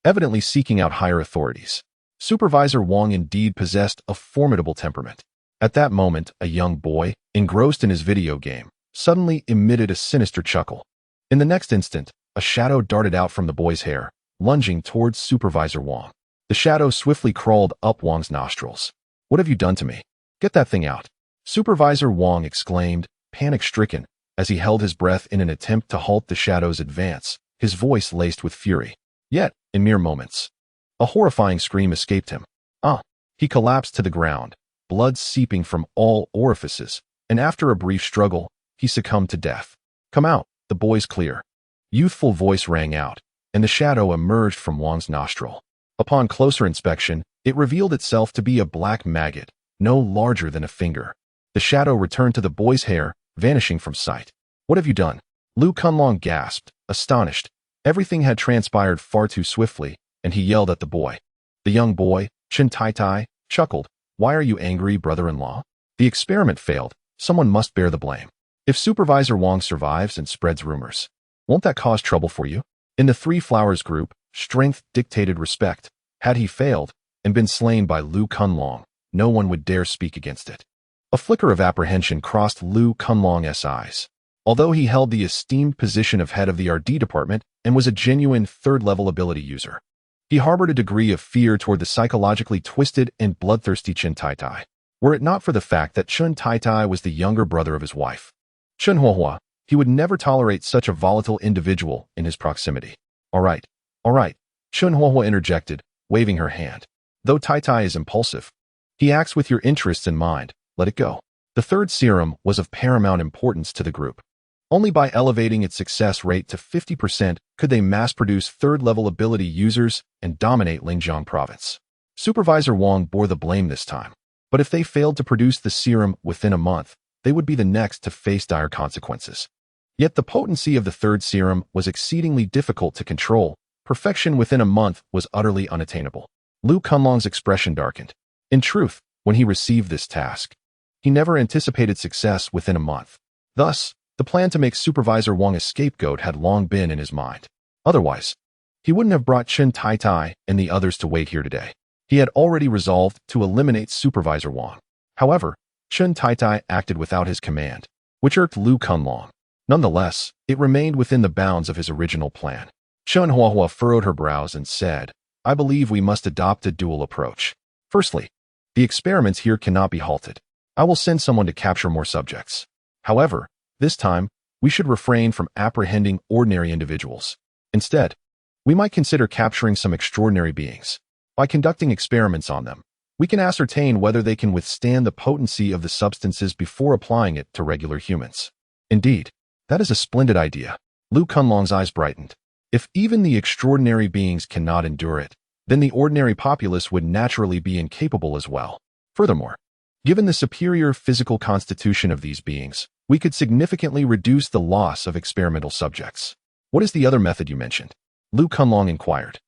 evidently seeking out higher authorities. Supervisor Wong indeed possessed a formidable temperament. At that moment, a young boy, engrossed in his video game, suddenly emitted a sinister chuckle. In the next instant, a shadow darted out from the boy's hair, lunging towards Supervisor Wong. The shadow swiftly crawled up Wong's nostrils. What have you done to me? Get that thing out. Supervisor Wong exclaimed, panic-stricken, as he held his breath in an attempt to halt the shadow's advance, his voice laced with fury. Yet, in mere moments, a horrifying scream escaped him. He collapsed to the ground, blood seeping from all orifices, and after a brief struggle, he succumbed to death. Come out, the boy's clear. Youthful voice rang out, and the shadow emerged from Wong's nostril. Upon closer inspection, it revealed itself to be a black maggot, no larger than a finger. The shadow returned to the boy's hair, vanishing from sight. What have you done? Lu Kunlong gasped, astonished. Everything had transpired far too swiftly, and he yelled at the boy. The young boy, Chen Tai, chuckled. Why are you angry, brother-in-law? The experiment failed. Someone must bear the blame. If Supervisor Wong survives and spreads rumors, won't that cause trouble for you? In the Three Flowers group, strength dictated respect. Had he failed and been slain by Lu Kunlong, no one would dare speak against it. A flicker of apprehension crossed Lu Kunlong's eyes. Although he held the esteemed position of head of the RD department and was a genuine third-level ability user, he harbored a degree of fear toward the psychologically twisted and bloodthirsty Chen Tai. Were it not for the fact that Chen Tai was the younger brother of his wife, Chen Huohua, he would never tolerate such a volatile individual in his proximity. All right, Chen Huohua interjected, waving her hand. Though Tai Tai is impulsive, he acts with your interests in mind. Let it go. The third serum was of paramount importance to the group. Only by elevating its success rate to 50% could they mass-produce third-level ability users and dominate Lingjiang province. Supervisor Wang bore the blame this time. But if they failed to produce the serum within a month, they would be the next to face dire consequences. Yet the potency of the third serum was exceedingly difficult to control. Perfection within a month was utterly unattainable. Lu Kunlong's expression darkened. In truth, when he received this task, he never anticipated success within a month. Thus, the plan to make Supervisor Wang a scapegoat had long been in his mind. Otherwise, he wouldn't have brought Chen Tai Tai and the others to wait here today. He had already resolved to eliminate Supervisor Wang. However, Chen Tai Tai acted without his command, which irked Lu Kunlong. Nonetheless, it remained within the bounds of his original plan. Chen Huahua furrowed her brows and said, I believe we must adopt a dual approach. Firstly, the experiments here cannot be halted. I will send someone to capture more subjects. However, this time, we should refrain from apprehending ordinary individuals. Instead, we might consider capturing some extraordinary beings. By conducting experiments on them, we can ascertain whether they can withstand the potency of the substances before applying it to regular humans. Indeed, that is a splendid idea. Lu Kunlong's eyes brightened. If even the extraordinary beings cannot endure it, then the ordinary populace would naturally be incapable as well. Furthermore, given the superior physical constitution of these beings, we could significantly reduce the loss of experimental subjects. What is the other method you mentioned? Lu Kunlong inquired.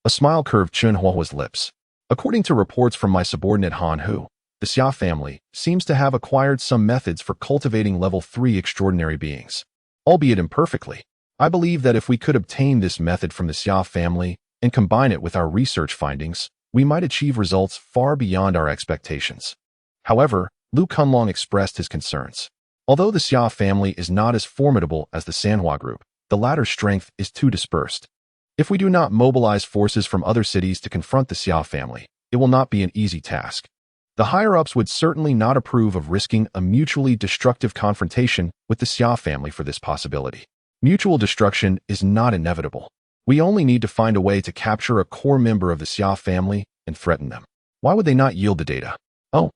A smile curved Chen Huahua's lips. According to reports from my subordinate Han Hu, the Xia family seems to have acquired some methods for cultivating level 3 extraordinary beings. Albeit imperfectly, I believe that if we could obtain this method from the Xia family and combine it with our research findings, we might achieve results far beyond our expectations. However, Lu Kunlong expressed his concerns. Although the Xia family is not as formidable as the Sanhua group, the latter's strength is too dispersed. If we do not mobilize forces from other cities to confront the Xia family, it will not be an easy task. The higher-ups would certainly not approve of risking a mutually destructive confrontation with the Xia family for this possibility. Mutual destruction is not inevitable. We only need to find a way to capture a core member of the Xia family and threaten them. Why would they not yield the data? Oh,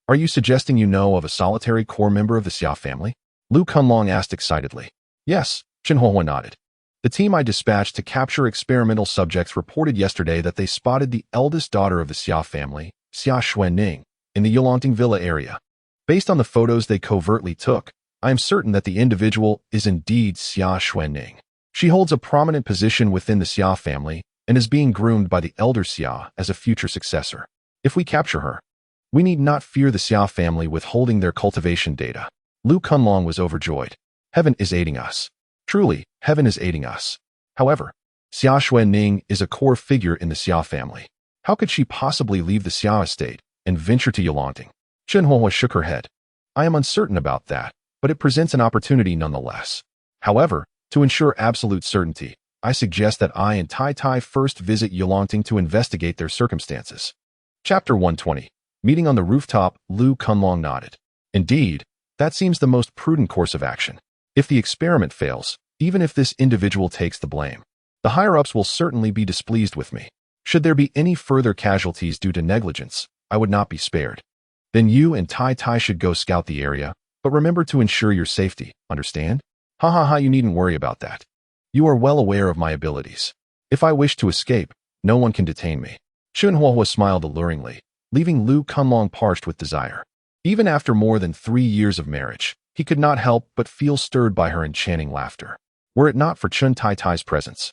are you suggesting you know of a solitary core member of the Xia family? Lu Kunlong asked excitedly. Yes, Chen Huahua nodded. The team I dispatched to capture experimental subjects reported yesterday that they spotted the eldest daughter of the Xia family, Xia Xuanning, in the Yulongting Villa area. Based on the photos they covertly took, I am certain that the individual is indeed Xia Xuanning. She holds a prominent position within the Xia family and is being groomed by the elder Xia as a future successor. If we capture her, we need not fear the Xia family withholding their cultivation data. Lu Kunlong was overjoyed. Heaven is aiding us. Truly, heaven is aiding us. However, Xia Xuanning is a core figure in the Xia family. How could she possibly leave the Xia estate and venture to Yulongting? Chen Huahua shook her head. I am uncertain about that, but it presents an opportunity nonetheless. However, to ensure absolute certainty, I suggest that I and Tai Tai first visit Yulongting to investigate their circumstances. Chapter 120. Meeting on the rooftop, Lu Kunlong nodded. Indeed, that seems the most prudent course of action. If the experiment fails, even if this individual takes the blame, the higher-ups will certainly be displeased with me. Should there be any further casualties due to negligence, I would not be spared. Then you and Tai Tai should go scout the area, but remember to ensure your safety, understand? Ha ha ha, you needn't worry about that. You are well aware of my abilities. If I wish to escape, no one can detain me. Chen Huahua smiled alluringly, leaving Lu Kunlong parched with desire. Even after more than 3 years of marriage, he could not help but feel stirred by her enchanting laughter. Were it not for Chen Tai Tai's presence,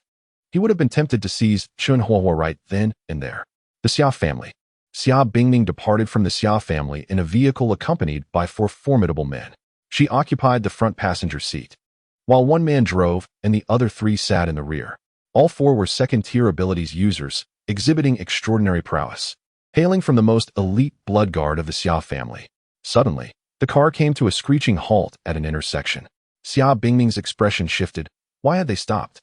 he would have been tempted to seize Chen Huahua right then and there. The Xia family. Xia Bingming departed from the Xia family in a vehicle accompanied by 4 formidable men. She occupied the front passenger seat, while 1 man drove and the other 3 sat in the rear. All 4 were second-tier abilities users, exhibiting extraordinary prowess, hailing from the most elite blood guard of the Xia family. Suddenly, the car came to a screeching halt at an intersection. Xia Bingming's expression shifted. Why had they stopped?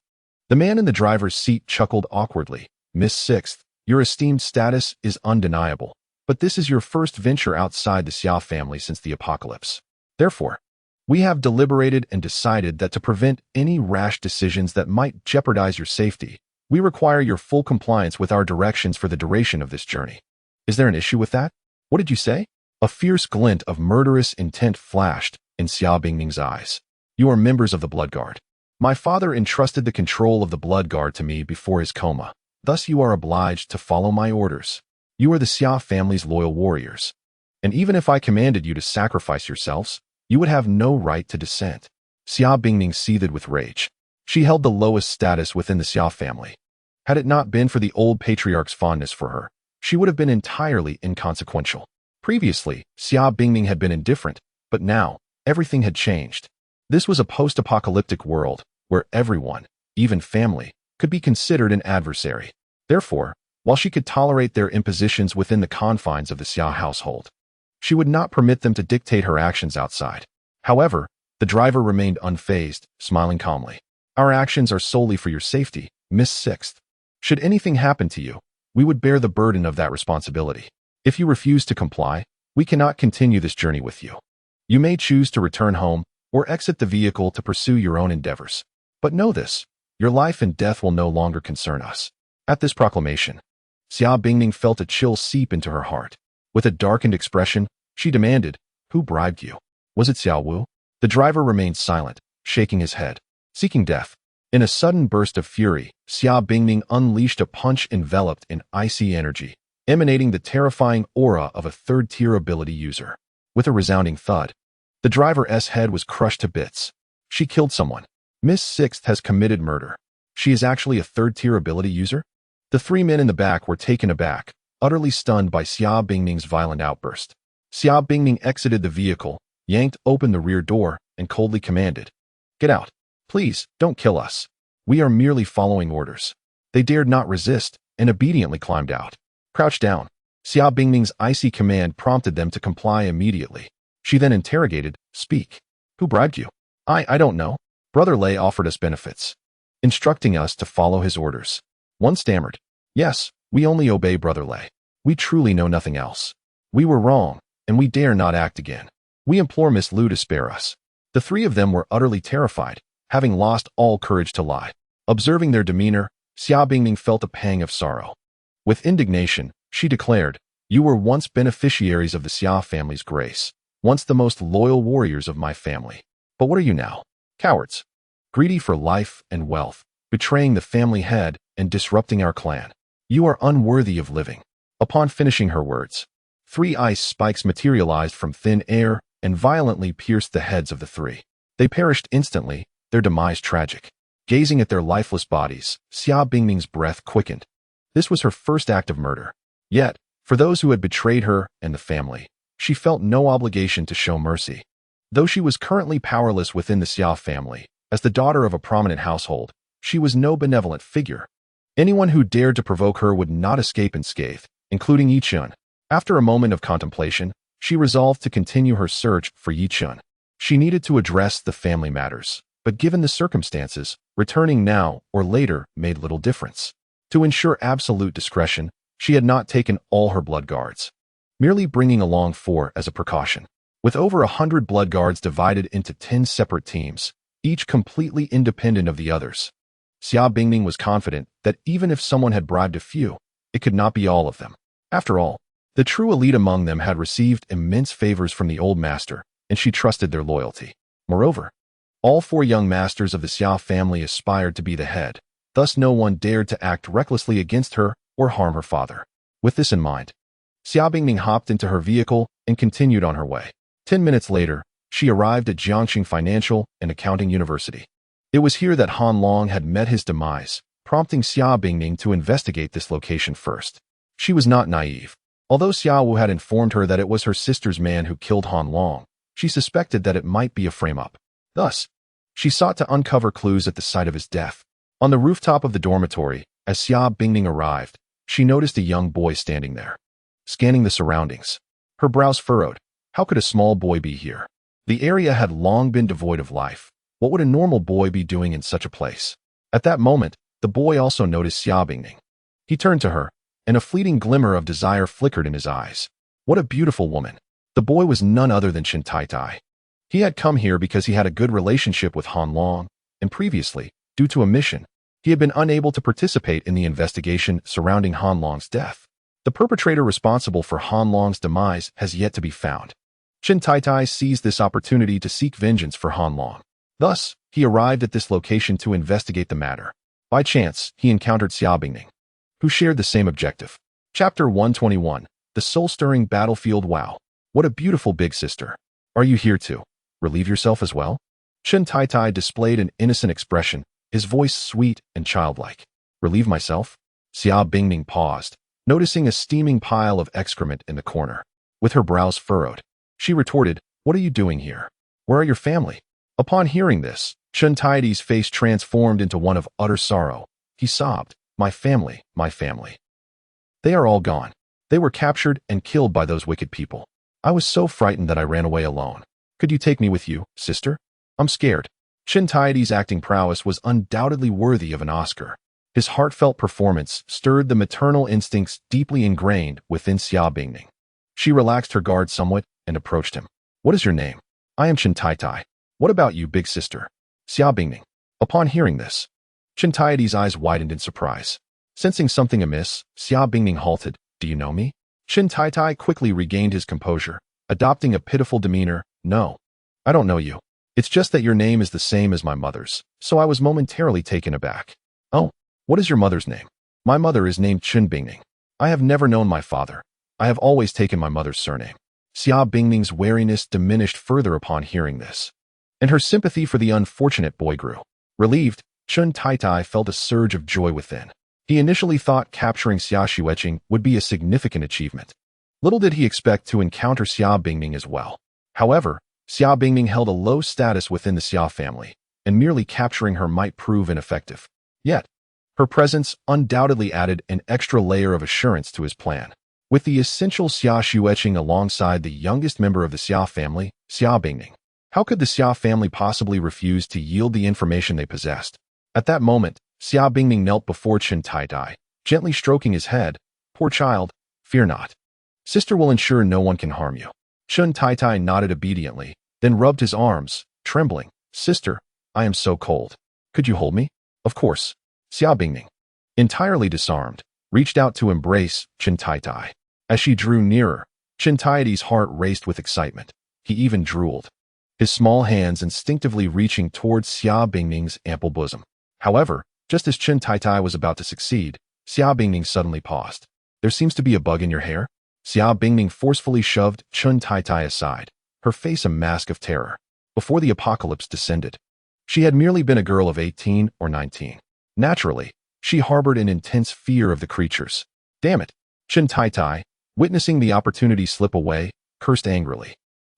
The man in the driver's seat chuckled awkwardly. Miss Sixth, your esteemed status is undeniable, but this is your first venture outside the Xia family since the apocalypse. Therefore, we have deliberated and decided that to prevent any rash decisions that might jeopardize your safety, we require your full compliance with our directions for the duration of this journey. Is there an issue with that? What did you say? A fierce glint of murderous intent flashed in Xia Bingning's eyes. You are members of the Blood Guard. My father entrusted the control of the Blood Guard to me before his coma. Thus you are obliged to follow my orders. You are the Xia family's loyal warriors. And even if I commanded you to sacrifice yourselves, you would have no right to dissent. Xia Bingning seethed with rage. She held the lowest status within the Xia family. Had it not been for the old patriarch's fondness for her, she would have been entirely inconsequential. Previously, Xia Bingning had been indifferent, but now, everything had changed. This was a post-apocalyptic world where everyone, even family, could be considered an adversary. Therefore, while she could tolerate their impositions within the confines of the Xia household, she would not permit them to dictate her actions outside. However, the driver remained unfazed, smiling calmly. Our actions are solely for your safety, Miss Sixth. Should anything happen to you, we would bear the burden of that responsibility. If you refuse to comply, we cannot continue this journey with you. You may choose to return home or exit the vehicle to pursue your own endeavors. But know this, your life and death will no longer concern us. At this proclamation, Xia Bingning felt a chill seep into her heart. With a darkened expression, she demanded, who bribed you? Was it Xiao Wu? The driver remained silent, shaking his head, seeking death. In a sudden burst of fury, Xia Bingning unleashed a punch enveloped in icy energy, emanating the terrifying aura of a third-tier ability user. With a resounding thud, the driver's head was crushed to bits. She killed someone. Miss Sixth has committed murder. She is actually a third-tier ability user? The three men in the back were taken aback, utterly stunned by Xia Bingning's violent outburst. Xia Bingning exited the vehicle, yanked open the rear door, and coldly commanded, "Get out. Please, don't kill us. We are merely following orders." They dared not resist, and obediently climbed out. Crouch down. Xia Bingning's icy command prompted them to comply immediately. She then interrogated, "Speak. Who bribed you?" I don't know. Brother Lei offered us benefits, instructing us to follow his orders." One stammered, "Yes, we only obey Brother Lei. We truly know nothing else. We were wrong, and we dare not act again. We implore Miss Lu to spare us." The three of them were utterly terrified, having lost all courage to lie. Observing their demeanor, Xia Bingning felt a pang of sorrow. With indignation, she declared, "You were once beneficiaries of the Xia family's grace, once the most loyal warriors of my family. But what are you now? Cowards. Greedy for life and wealth, betraying the family head and disrupting our clan. You are unworthy of living." Upon finishing her words, 3 ice spikes materialized from thin air and violently pierced the heads of the three. They perished instantly, their demise tragic. Gazing at their lifeless bodies, Xia Bingning's breath quickened. This was her first act of murder. Yet, for those who had betrayed her and the family, she felt no obligation to show mercy. Though she was currently powerless within the Xia family, as the daughter of a prominent household, she was no benevolent figure. Anyone who dared to provoke her would not escape unscathed, including Yi Chun. After a moment of contemplation, she resolved to continue her search for Yi Chun. She needed to address the family matters, but given the circumstances, returning now or later made little difference. To ensure absolute discretion, she had not taken all her blood guards, merely bringing along 4 as a precaution. With over 100 blood guards divided into 10 separate teams, each completely independent of the others, Xia Bingning was confident that even if someone had bribed a few, it could not be all of them. After all, the true elite among them had received immense favors from the old master, and she trusted their loyalty. Moreover, all 4 young masters of the Xia family aspired to be the head, thus no one dared to act recklessly against her or harm her father. With this in mind, Xia Bingning hopped into her vehicle and continued on her way. 10 minutes later, she arrived at Jiangxing Financial and Accounting University. It was here that Han Long had met his demise, prompting Xia Bingning to investigate this location first. She was not naive. Although Xiao Wu had informed her that it was her sister's man who killed Han Long, she suspected that it might be a frame-up. Thus, she sought to uncover clues at the site of his death. On the rooftop of the dormitory, as Xia Bingning arrived, she noticed a young boy standing there, scanning the surroundings. Her brows furrowed. How could a small boy be here? The area had long been devoid of life. What would a normal boy be doing in such a place? At that moment, the boy also noticed Xia Bingning. He turned to her, and a fleeting glimmer of desire flickered in his eyes. What a beautiful woman. The boy was none other than Chen Taitai. He had come here because he had a good relationship with Han Long, and previously, due to a mission, he had been unable to participate in the investigation surrounding Han Long's death. The perpetrator responsible for Han Long's demise has yet to be found. Chen Taitai seized this opportunity to seek vengeance for Han Long. Thus, he arrived at this location to investigate the matter. By chance, he encountered Xia Bingning, who shared the same objective. Chapter 121, The Soul-Stirring Battlefield. Wow, what a beautiful big sister. Are you here to relieve yourself as well? Chen Taitai displayed an innocent expression, his voice sweet and childlike. Relieve myself? Xia Bingning paused, noticing a steaming pile of excrement in the corner. With her brows furrowed, she retorted, "What are you doing here? Where are your family?" Upon hearing this, Chen Taitai's face transformed into one of utter sorrow. He sobbed, My family. They are all gone. They were captured and killed by those wicked people. I was so frightened that I ran away alone. Could you take me with you, sister? I'm scared." Chen Taitai's acting prowess was undoubtedly worthy of an Oscar. His heartfelt performance stirred the maternal instincts deeply ingrained within Xia Bingning. She relaxed her guard somewhat and approached him. "What is your name?" "I am Chen Taitai. What about you, big sister?" Xia Bingning. Upon hearing this, Chen Taitai's eyes widened in surprise. Sensing something amiss, Xia Bingning halted. "Do you know me?" Chen Taitai quickly regained his composure, adopting a pitiful demeanor. "No, I don't know you. It's just that your name is the same as my mother's, so I was momentarily taken aback." "Oh, what is your mother's name?" "My mother is named Chen Bingning. I have never known my father. I have always taken my mother's surname." Xia Bingning's wariness diminished further upon hearing this, and her sympathy for the unfortunate boy grew. Relieved, Chen Taitai felt a surge of joy within. He initially thought capturing Xia Xueqing would be a significant achievement. Little did he expect to encounter Xia Bingning as well. However, Xia Bingning held a low status within the Xia family, and merely capturing her might prove ineffective. Yet, her presence undoubtedly added an extra layer of assurance to his plan. With the essential Xia Xueqing alongside the youngest member of the Xia family, Xia Bingning, how could the Xia family possibly refuse to yield the information they possessed? At that moment, Xia Bingning knelt before Chen Taitai, gently stroking his head. "Poor child, fear not. Sister will ensure no one can harm you." Chen Taitai nodded obediently, then rubbed his arms, trembling. "Sister, I am so cold. Could you hold me?" "Of course." Xia Bingning, entirely disarmed, reached out to embrace Chen Taitai. As she drew nearer, Chen Taitai's heart raced with excitement. He even drooled, his small hands instinctively reaching towards Xia Bingning's ample bosom. However, just as Chen Taitai was about to succeed, Xia Bingning suddenly paused. "There seems to be a bug in your hair?" Xia Bingning forcefully shoved Chen Taitai aside, her face a mask of terror. Before the apocalypse descended, she had merely been a girl of 18 or 19. Naturally, she harbored an intense fear of the creatures. "Damn it!" Chen Taitai, witnessing the opportunity slip away, cursed angrily.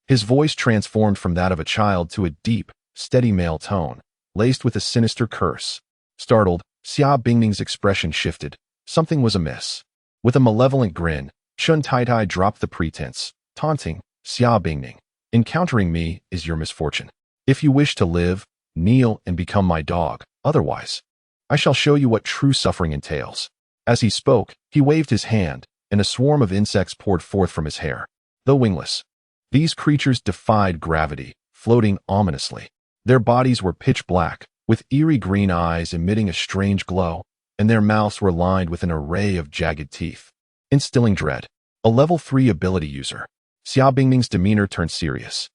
His voice transformed from that of a child to a deep, steady male tone, laced with a sinister curse. Startled, Xia Bingning's expression shifted. Something was amiss. With a malevolent grin, Chen Taitai dropped the pretense, taunting, "Xia Bingning, encountering me is your misfortune. If you wish to live, kneel and become my dog. Otherwise, I shall show you what true suffering entails." As he spoke, he waved his hand, and a swarm of insects poured forth from his hair. Though wingless, these creatures defied gravity, floating ominously. Their bodies were pitch black, with eerie green eyes emitting a strange glow, and their mouths were lined with an array of jagged teeth, instilling dread. A level 3 ability user. Xia Bingning's demeanor turned serious.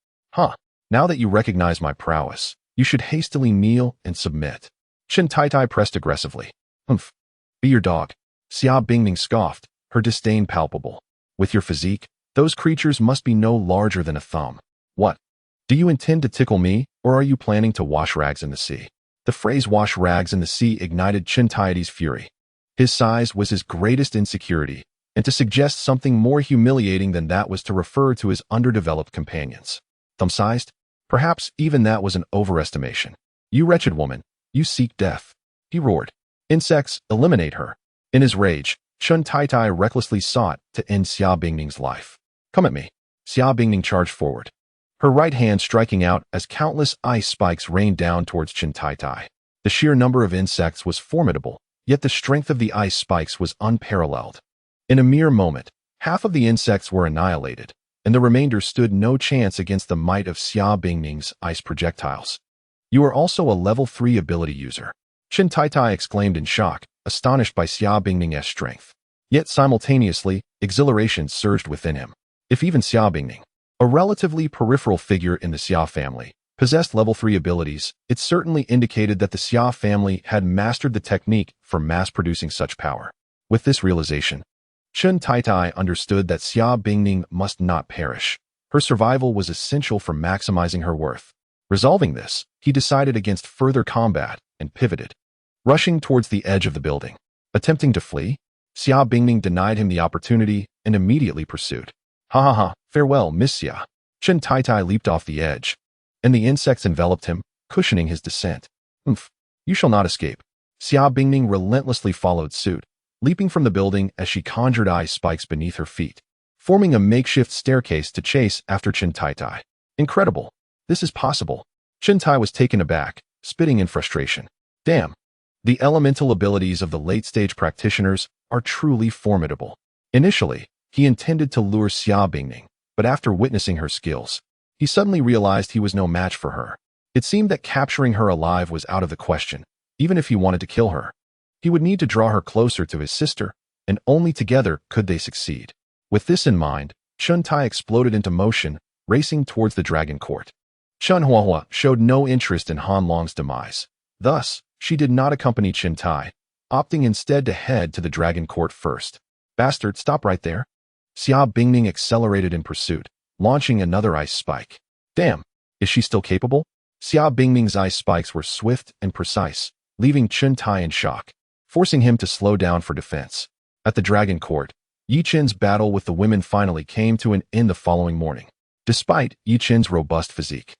Now that you recognize my prowess, you should hastily kneel and submit." Chen Taitai pressed aggressively. "Humph. Be your dog." Xia Bingning scoffed, her disdain palpable. "With your physique, those creatures must be no larger than a thumb. What? Do you intend to tickle me, or are you planning to wash rags in the sea?" The phrase "wash rags in the sea" ignited Chen Taitai's fury. His size was his greatest insecurity, and to suggest something more humiliating than that was to refer to his underdeveloped companions. Thumb-sized? Perhaps even that was an overestimation. "You wretched woman, you seek death," he roared. "Insects, eliminate her." In his rage, Chen Taitai recklessly sought to end Xia Bingning's life. "Come at me." Xia Bingning charged forward, her right hand striking out as countless ice spikes rained down towards Chen Taitai. The sheer number of insects was formidable, yet the strength of the ice spikes was unparalleled. In a mere moment, half of the insects were annihilated, and the remainder stood no chance against the might of Xia Bingning's ice projectiles. "You are also a level 3 ability user," Chen Taitai exclaimed in shock, astonished by Xia Bingning's strength. Yet simultaneously, exhilaration surged within him. If even Xia Bingning, a relatively peripheral figure in the Xia family, possessed level 3 abilities, it certainly indicated that the Xia family had mastered the technique for mass-producing such power. With this realization, Chen Taitai understood that Xia Bingning must not perish. Her survival was essential for maximizing her worth. Resolving this, he decided against further combat and pivoted, rushing towards the edge of the building. Attempting to flee, Xia Bingning denied him the opportunity and immediately pursued. Ha ha ha, farewell, Miss Xia. Chen Taitai leaped off the edge, and the insects enveloped him, cushioning his descent. Oomph, you shall not escape. Xia Bingning relentlessly followed suit, leaping from the building as she conjured ice spikes beneath her feet, forming a makeshift staircase to chase after Chen Taitai. Incredible. This is possible. Chen Tai was taken aback, spitting in frustration. Damn. The elemental abilities of the late-stage practitioners are truly formidable. Initially, he intended to lure Xia Bingning, but after witnessing her skills, he suddenly realized he was no match for her. It seemed that capturing her alive was out of the question, even if he wanted to kill her. He would need to draw her closer to his sister, and only together could they succeed. With this in mind, Chen Tai exploded into motion, racing towards the dragon court. Chen Huahua showed no interest in Han Long's demise. Thus, she did not accompany Chen Tai, opting instead to head to the dragon court first. Bastard, stop right there. Xia Bingning accelerated in pursuit, launching another ice spike. Damn, is she still capable? Xia Bingning's ice spikes were swift and precise, leaving Chen Tai in shock, forcing him to slow down for defense. At the dragon court, Yi Chen's battle with the women finally came to an end the following morning. Despite Yi Chen's robust physique,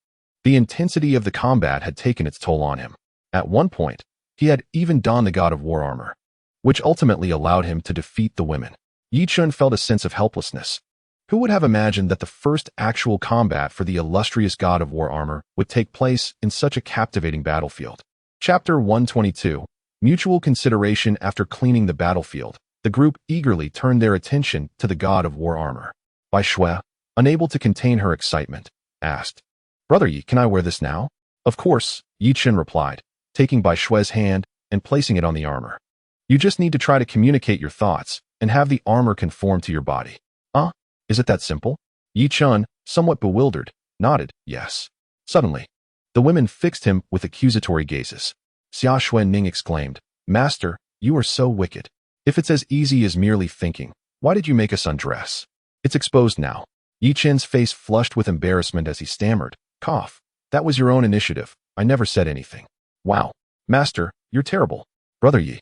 the intensity of the combat had taken its toll on him. At one point, he had even donned the God of War armor, which ultimately allowed him to defeat the women. Yi Chen felt a sense of helplessness. Who would have imagined that the first actual combat for the illustrious God of War armor would take place in such a captivating battlefield? Chapter 122. Mutual consideration. After cleaning the battlefield, the group eagerly turned their attention to the God of War armor. Bai Shui, unable to contain her excitement, asked, Brother Yi, can I wear this now? Of course, Yi Chen replied, taking Bai Shui's hand and placing it on the armor. You just need to try to communicate your thoughts and have the armor conform to your body. Is it that simple? Yi Chen, somewhat bewildered, nodded, yes. Suddenly, the women fixed him with accusatory gazes. Xia Xuanning exclaimed, Master, you are so wicked. If it's as easy as merely thinking, why did you make us undress? It's exposed now. Yi Chen's face flushed with embarrassment as he stammered, cough. That was your own initiative. I never said anything. Wow. Master, you're terrible. Brother Yi,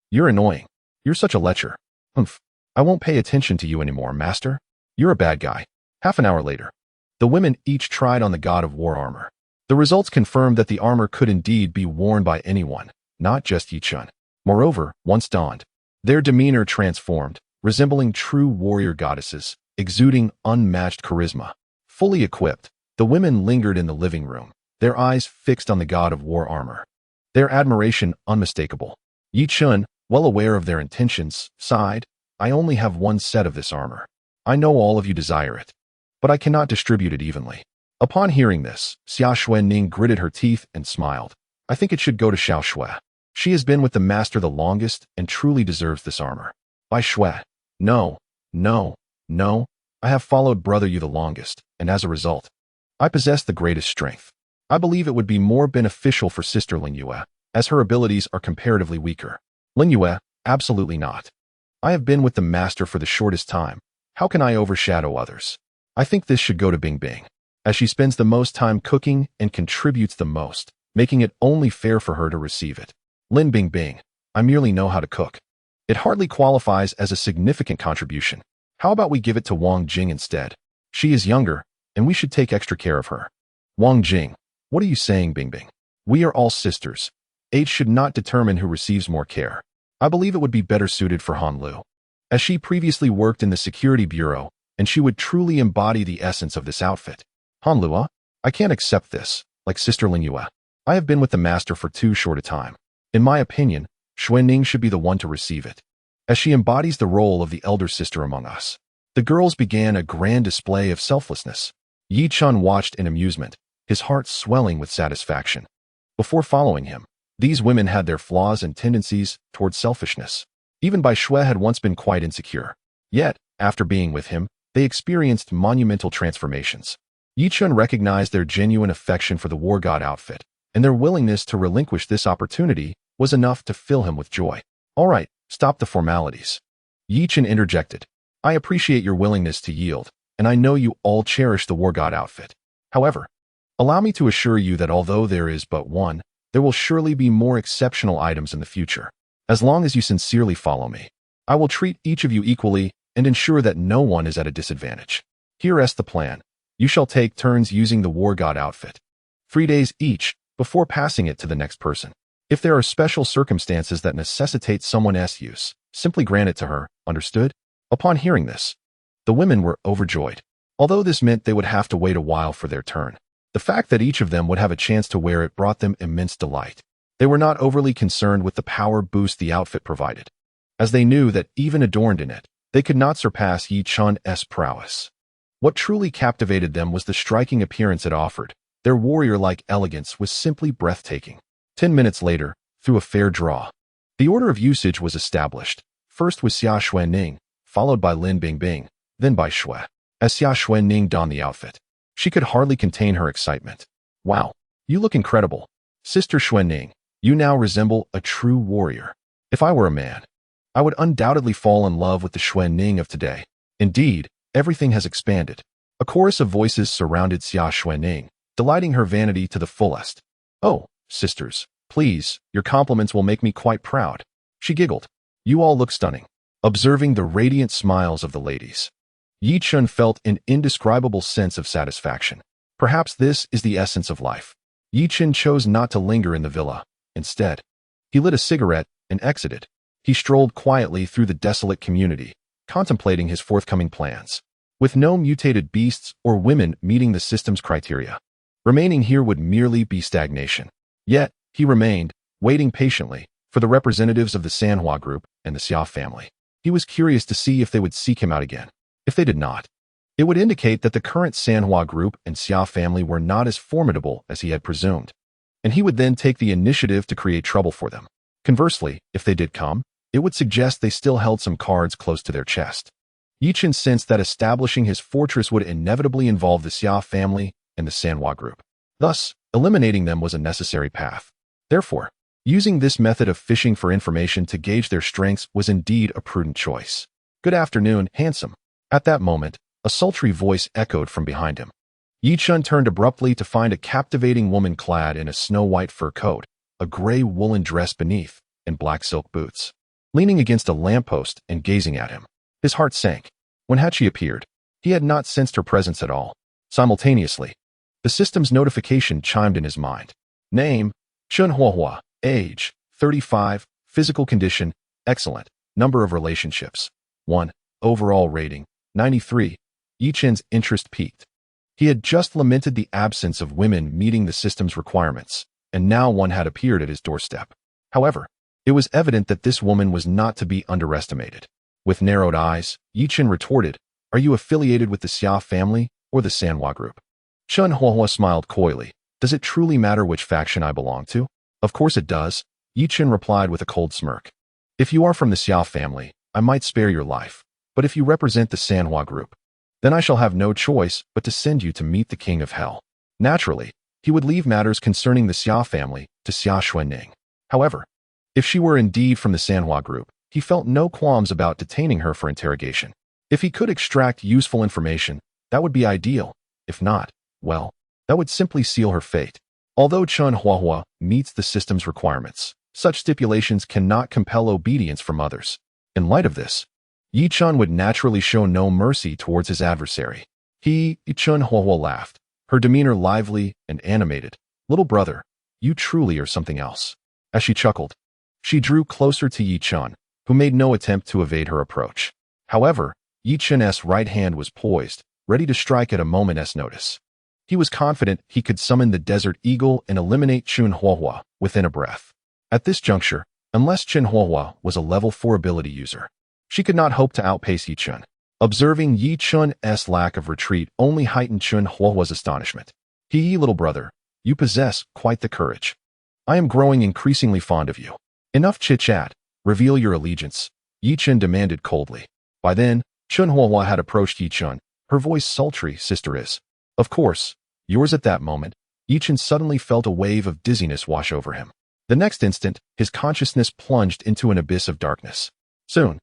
you're annoying. You're such a lecher. Humph. I won't pay attention to you anymore, Master. You're a bad guy. Half an hour later, the women each tried on the God of War armor. The results confirmed that the armor could indeed be worn by anyone, not just Yi Chen. Moreover, once donned, their demeanor transformed, resembling true warrior goddesses, exuding unmatched charisma. Fully equipped, the women lingered in the living room, their eyes fixed on the God of War armor. Their admiration unmistakable. Yi Chen, well aware of their intentions, sighed, I only have one set of this armor. I know all of you desire it, but I cannot distribute it evenly. Upon hearing this, Xia Xuanning gritted her teeth and smiled. I think it should go to Xiao Shui. She has been with the master the longest and truly deserves this armor. Bai Shui. No. I have followed Brother Yu the longest, and as a result, I possess the greatest strength. I believe it would be more beneficial for Sister Ling Yue, as her abilities are comparatively weaker. Ling Yue, absolutely not. I have been with the master for the shortest time. How can I overshadow others? I think this should go to Bing Bing, as she spends the most time cooking and contributes the most, making it only fair for her to receive it. Lin Bing Bing, I merely know how to cook. It hardly qualifies as a significant contribution. How about we give it to Wang Jing instead? She is younger, and we should take extra care of her. Wang Jing, what are you saying, Bing Bing? We are all sisters. Age should not determine who receives more care. I believe it would be better suited for Han Lu, as she previously worked in the security bureau, and she would truly embody the essence of this outfit. Han Lua, I can't accept this, like Sister Ling Yue. I have been with the master for too short a time. In my opinion, Xuanning should be the one to receive it, as she embodies the role of the elder sister among us. The girls began a grand display of selflessness. Yi Chen watched in amusement, his heart swelling with satisfaction. Before following him, these women had their flaws and tendencies towards selfishness. Even Bai Shui had once been quite insecure. Yet, after being with him, they experienced monumental transformations. Yi Chun recognized their genuine affection for the war god outfit, and their willingness to relinquish this opportunity was enough to fill him with joy. All right, stop the formalities. Yi Chun interjected. I appreciate your willingness to yield, and I know you all cherish the war god outfit. However, allow me to assure you that although there is but one, there will surely be more exceptional items in the future. As long as you sincerely follow me, I will treat each of you equally and ensure that no one is at a disadvantage. Here is the plan. You shall take turns using the war god outfit. 3 days each, before passing it to the next person. If there are special circumstances that necessitate someone else's use, simply grant it to her, understood? Upon hearing this, the women were overjoyed. Although this meant they would have to wait a while for their turn, the fact that each of them would have a chance to wear it brought them immense delight. They were not overly concerned with the power boost the outfit provided, as they knew that even adorned in it, they could not surpass Yi Chun's prowess. What truly captivated them was the striking appearance it offered. Their warrior-like elegance was simply breathtaking. 10 minutes later, through a fair draw, the order of usage was established, first with Xia Xuanning, followed by Lin Bingbing, then by Shui. As Xia Xuanning donned the outfit, she could hardly contain her excitement. Wow, you look incredible. Sister Xuanning, you now resemble a true warrior. If I were a man, I would undoubtedly fall in love with the Xuanning of today. Indeed, everything has expanded. A chorus of voices surrounded Xia Xuanning, delighting her vanity to the fullest. Oh, sisters, please, your compliments will make me quite proud. She giggled. You all look stunning. Observing the radiant smiles of the ladies, Yi Chun felt an indescribable sense of satisfaction. Perhaps this is the essence of life. Yi Chun chose not to linger in the villa. Instead, he lit a cigarette and exited. He strolled quietly through the desolate community, contemplating his forthcoming plans. With no mutated beasts or women meeting the system's criteria, remaining here would merely be stagnation. Yet, he remained, waiting patiently, for the representatives of the Sanoa group and the Xia family. He was curious to see if they would seek him out again. If they did not, it would indicate that the current Sanoa group and Xia family were not as formidable as he had presumed, and he would then take the initiative to create trouble for them. Conversely, if they did come, it would suggest they still held some cards close to their chest. Yi Chun sensed that establishing his fortress would inevitably involve the Xia family and the Sanoa group. Thus, eliminating them was a necessary path. Therefore, using this method of fishing for information to gauge their strengths was indeed a prudent choice. Good afternoon, handsome. At that moment, a sultry voice echoed from behind him. Yi Chun turned abruptly to find a captivating woman clad in a snow-white fur coat, a gray woolen dress beneath, and black silk boots, leaning against a lamppost and gazing at him. His heart sank. When had she appeared? He had not sensed her presence at all. Simultaneously, the system's notification chimed in his mind. Name, Chun Huahua. Age, 35. Physical condition, excellent. Number of relationships, 1. Overall rating, 93. Yi Chun's interest peaked. He had just lamented the absence of women meeting the system's requirements, and now one had appeared at his doorstep. However, it was evident that this woman was not to be underestimated. With narrowed eyes, Yi Chun retorted, Are you affiliated with the Xia family or the Sanoa group? Chun Huahua smiled coyly. Does it truly matter which faction I belong to? Of course it does, Yi Chun replied with a cold smirk. If you are from the Xia family, I might spare your life, but if you represent the Sanoa group, then I shall have no choice but to send you to meet the king of hell. Naturally, he would leave matters concerning the Xia family to Xia Xuanning. However, if she were indeed from the Sanoa group, he felt no qualms about detaining her for interrogation. If he could extract useful information, that would be ideal. If not, well, that would simply seal her fate. Although Chun Huahua meets the system's requirements, such stipulations cannot compel obedience from others. In light of this, Yi Chun would naturally show no mercy towards his adversary. Chun Huahua laughed, her demeanor lively and animated. Little brother, you truly are something else. As she chuckled, she drew closer to Yi Chun, who made no attempt to evade her approach. However, Yi Chun's right hand was poised, ready to strike at a moment's notice. He was confident he could summon the Desert Eagle and eliminate Chun Huahua within a breath. At this juncture, unless Chun Huahua was a level 4 ability user, she could not hope to outpace Yi Chun. Observing Yi Chun's lack of retreat only heightened Chun Huahua's astonishment. Little brother, you possess quite the courage. I am growing increasingly fond of you. Enough chit-chat, reveal your allegiance. Yi Chen demanded coldly. By then, Chun Huohua had approached Yi Chen, her voice sultry. Sister is, of course, yours. At that moment, Yi Chen suddenly felt a wave of dizziness wash over him. The next instant, his consciousness plunged into an abyss of darkness. Soon,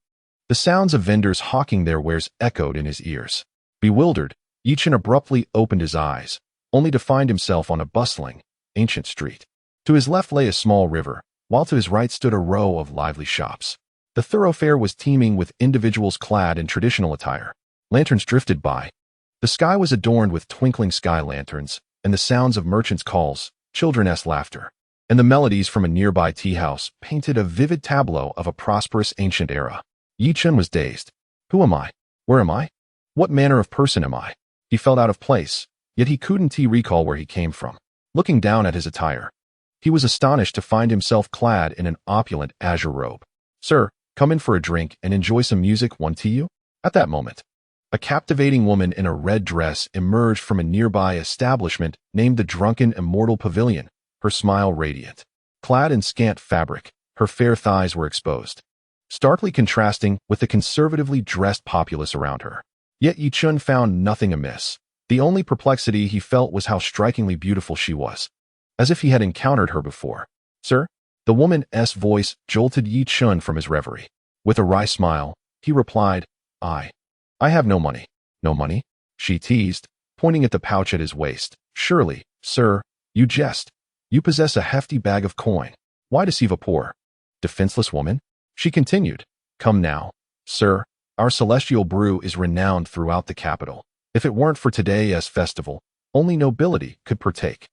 the sounds of vendors hawking their wares echoed in his ears. Bewildered, Yi Chen abruptly opened his eyes, only to find himself on a bustling, ancient street. To his left lay a small river, while to his right stood a row of lively shops. The thoroughfare was teeming with individuals clad in traditional attire. Lanterns drifted by. The sky was adorned with twinkling sky lanterns, and the sounds of merchants' calls, children's laughter, and the melodies from a nearby tea house painted a vivid tableau of a prosperous ancient era. Yi Chen was dazed. Who am I? Where am I? What manner of person am I? He felt out of place, yet he couldn't recall where he came from. Looking down at his attire, he was astonished to find himself clad in an opulent azure robe. Sir, come in for a drink and enjoy some music. One to you? At that moment, a captivating woman in a red dress emerged from a nearby establishment named the Drunken Immortal Pavilion, her smile radiant. Clad in scant fabric, her fair thighs were exposed, starkly contrasting with the conservatively dressed populace around her. Yet Yi Chen found nothing amiss. The only perplexity he felt was how strikingly beautiful she was, as if he had encountered her before. Sir? The woman's voice jolted Yi Chen from his reverie. With a wry smile, he replied, I have no money. No money? She teased, pointing at the pouch at his waist. Surely, sir, you jest. You possess a hefty bag of coin. Why deceive a poor, defenseless woman? She continued, Come now, sir, our celestial brew is renowned throughout the capital. If it weren't for today's festival, only nobility could partake.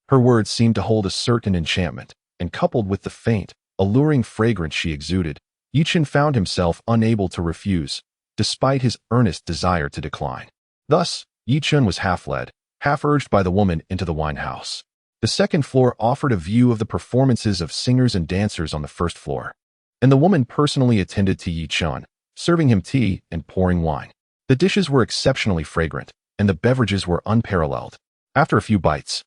Her words seemed to hold a certain enchantment, and coupled with the faint, alluring fragrance she exuded, Yi Chen found himself unable to refuse, despite his earnest desire to decline. Thus, Yi Chen was half led, half urged by the woman into the wine house. The second floor offered a view of the performances of singers and dancers on the first floor, and the woman personally attended to Yi Chen, serving him tea and pouring wine. The dishes were exceptionally fragrant, and the beverages were unparalleled. After a few bites,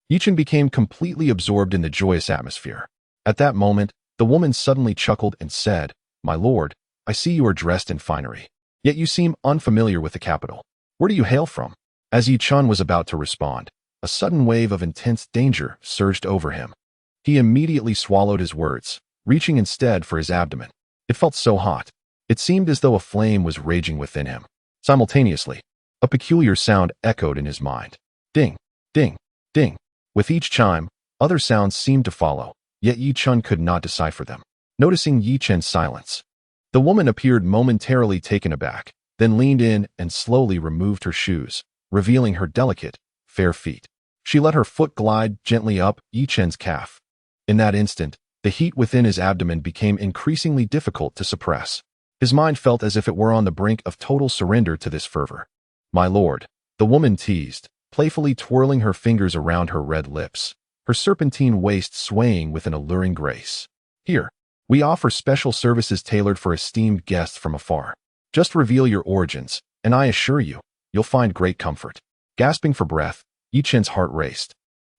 Yi Chen became completely absorbed in the joyous atmosphere. At that moment, the woman suddenly chuckled and said, My lord, I see you are dressed in finery. Yet you seem unfamiliar with the capital. Where do you hail from? As Yi Chen was about to respond, a sudden wave of intense danger surged over him. He immediately swallowed his words, reaching instead for his abdomen. It felt so hot. It seemed as though a flame was raging within him. Simultaneously, a peculiar sound echoed in his mind. Ding, ding, ding. With each chime, other sounds seemed to follow, yet Yi Chen could not decipher them. Noticing Yi Chen's silence, the woman appeared momentarily taken aback, then leaned in and slowly removed her shoes, revealing her delicate, fair feet. She let her foot glide gently up Yi Chen's calf. In that instant, the heat within his abdomen became increasingly difficult to suppress. His mind felt as if it were on the brink of total surrender to this fervor. My lord, the woman teased, playfully twirling her fingers around her red lips, her serpentine waist swaying with an alluring grace. Here, we offer special services tailored for esteemed guests from afar. Just reveal your origins, and I assure you, you'll find great comfort. Gasping for breath, Yi Chen's heart raced,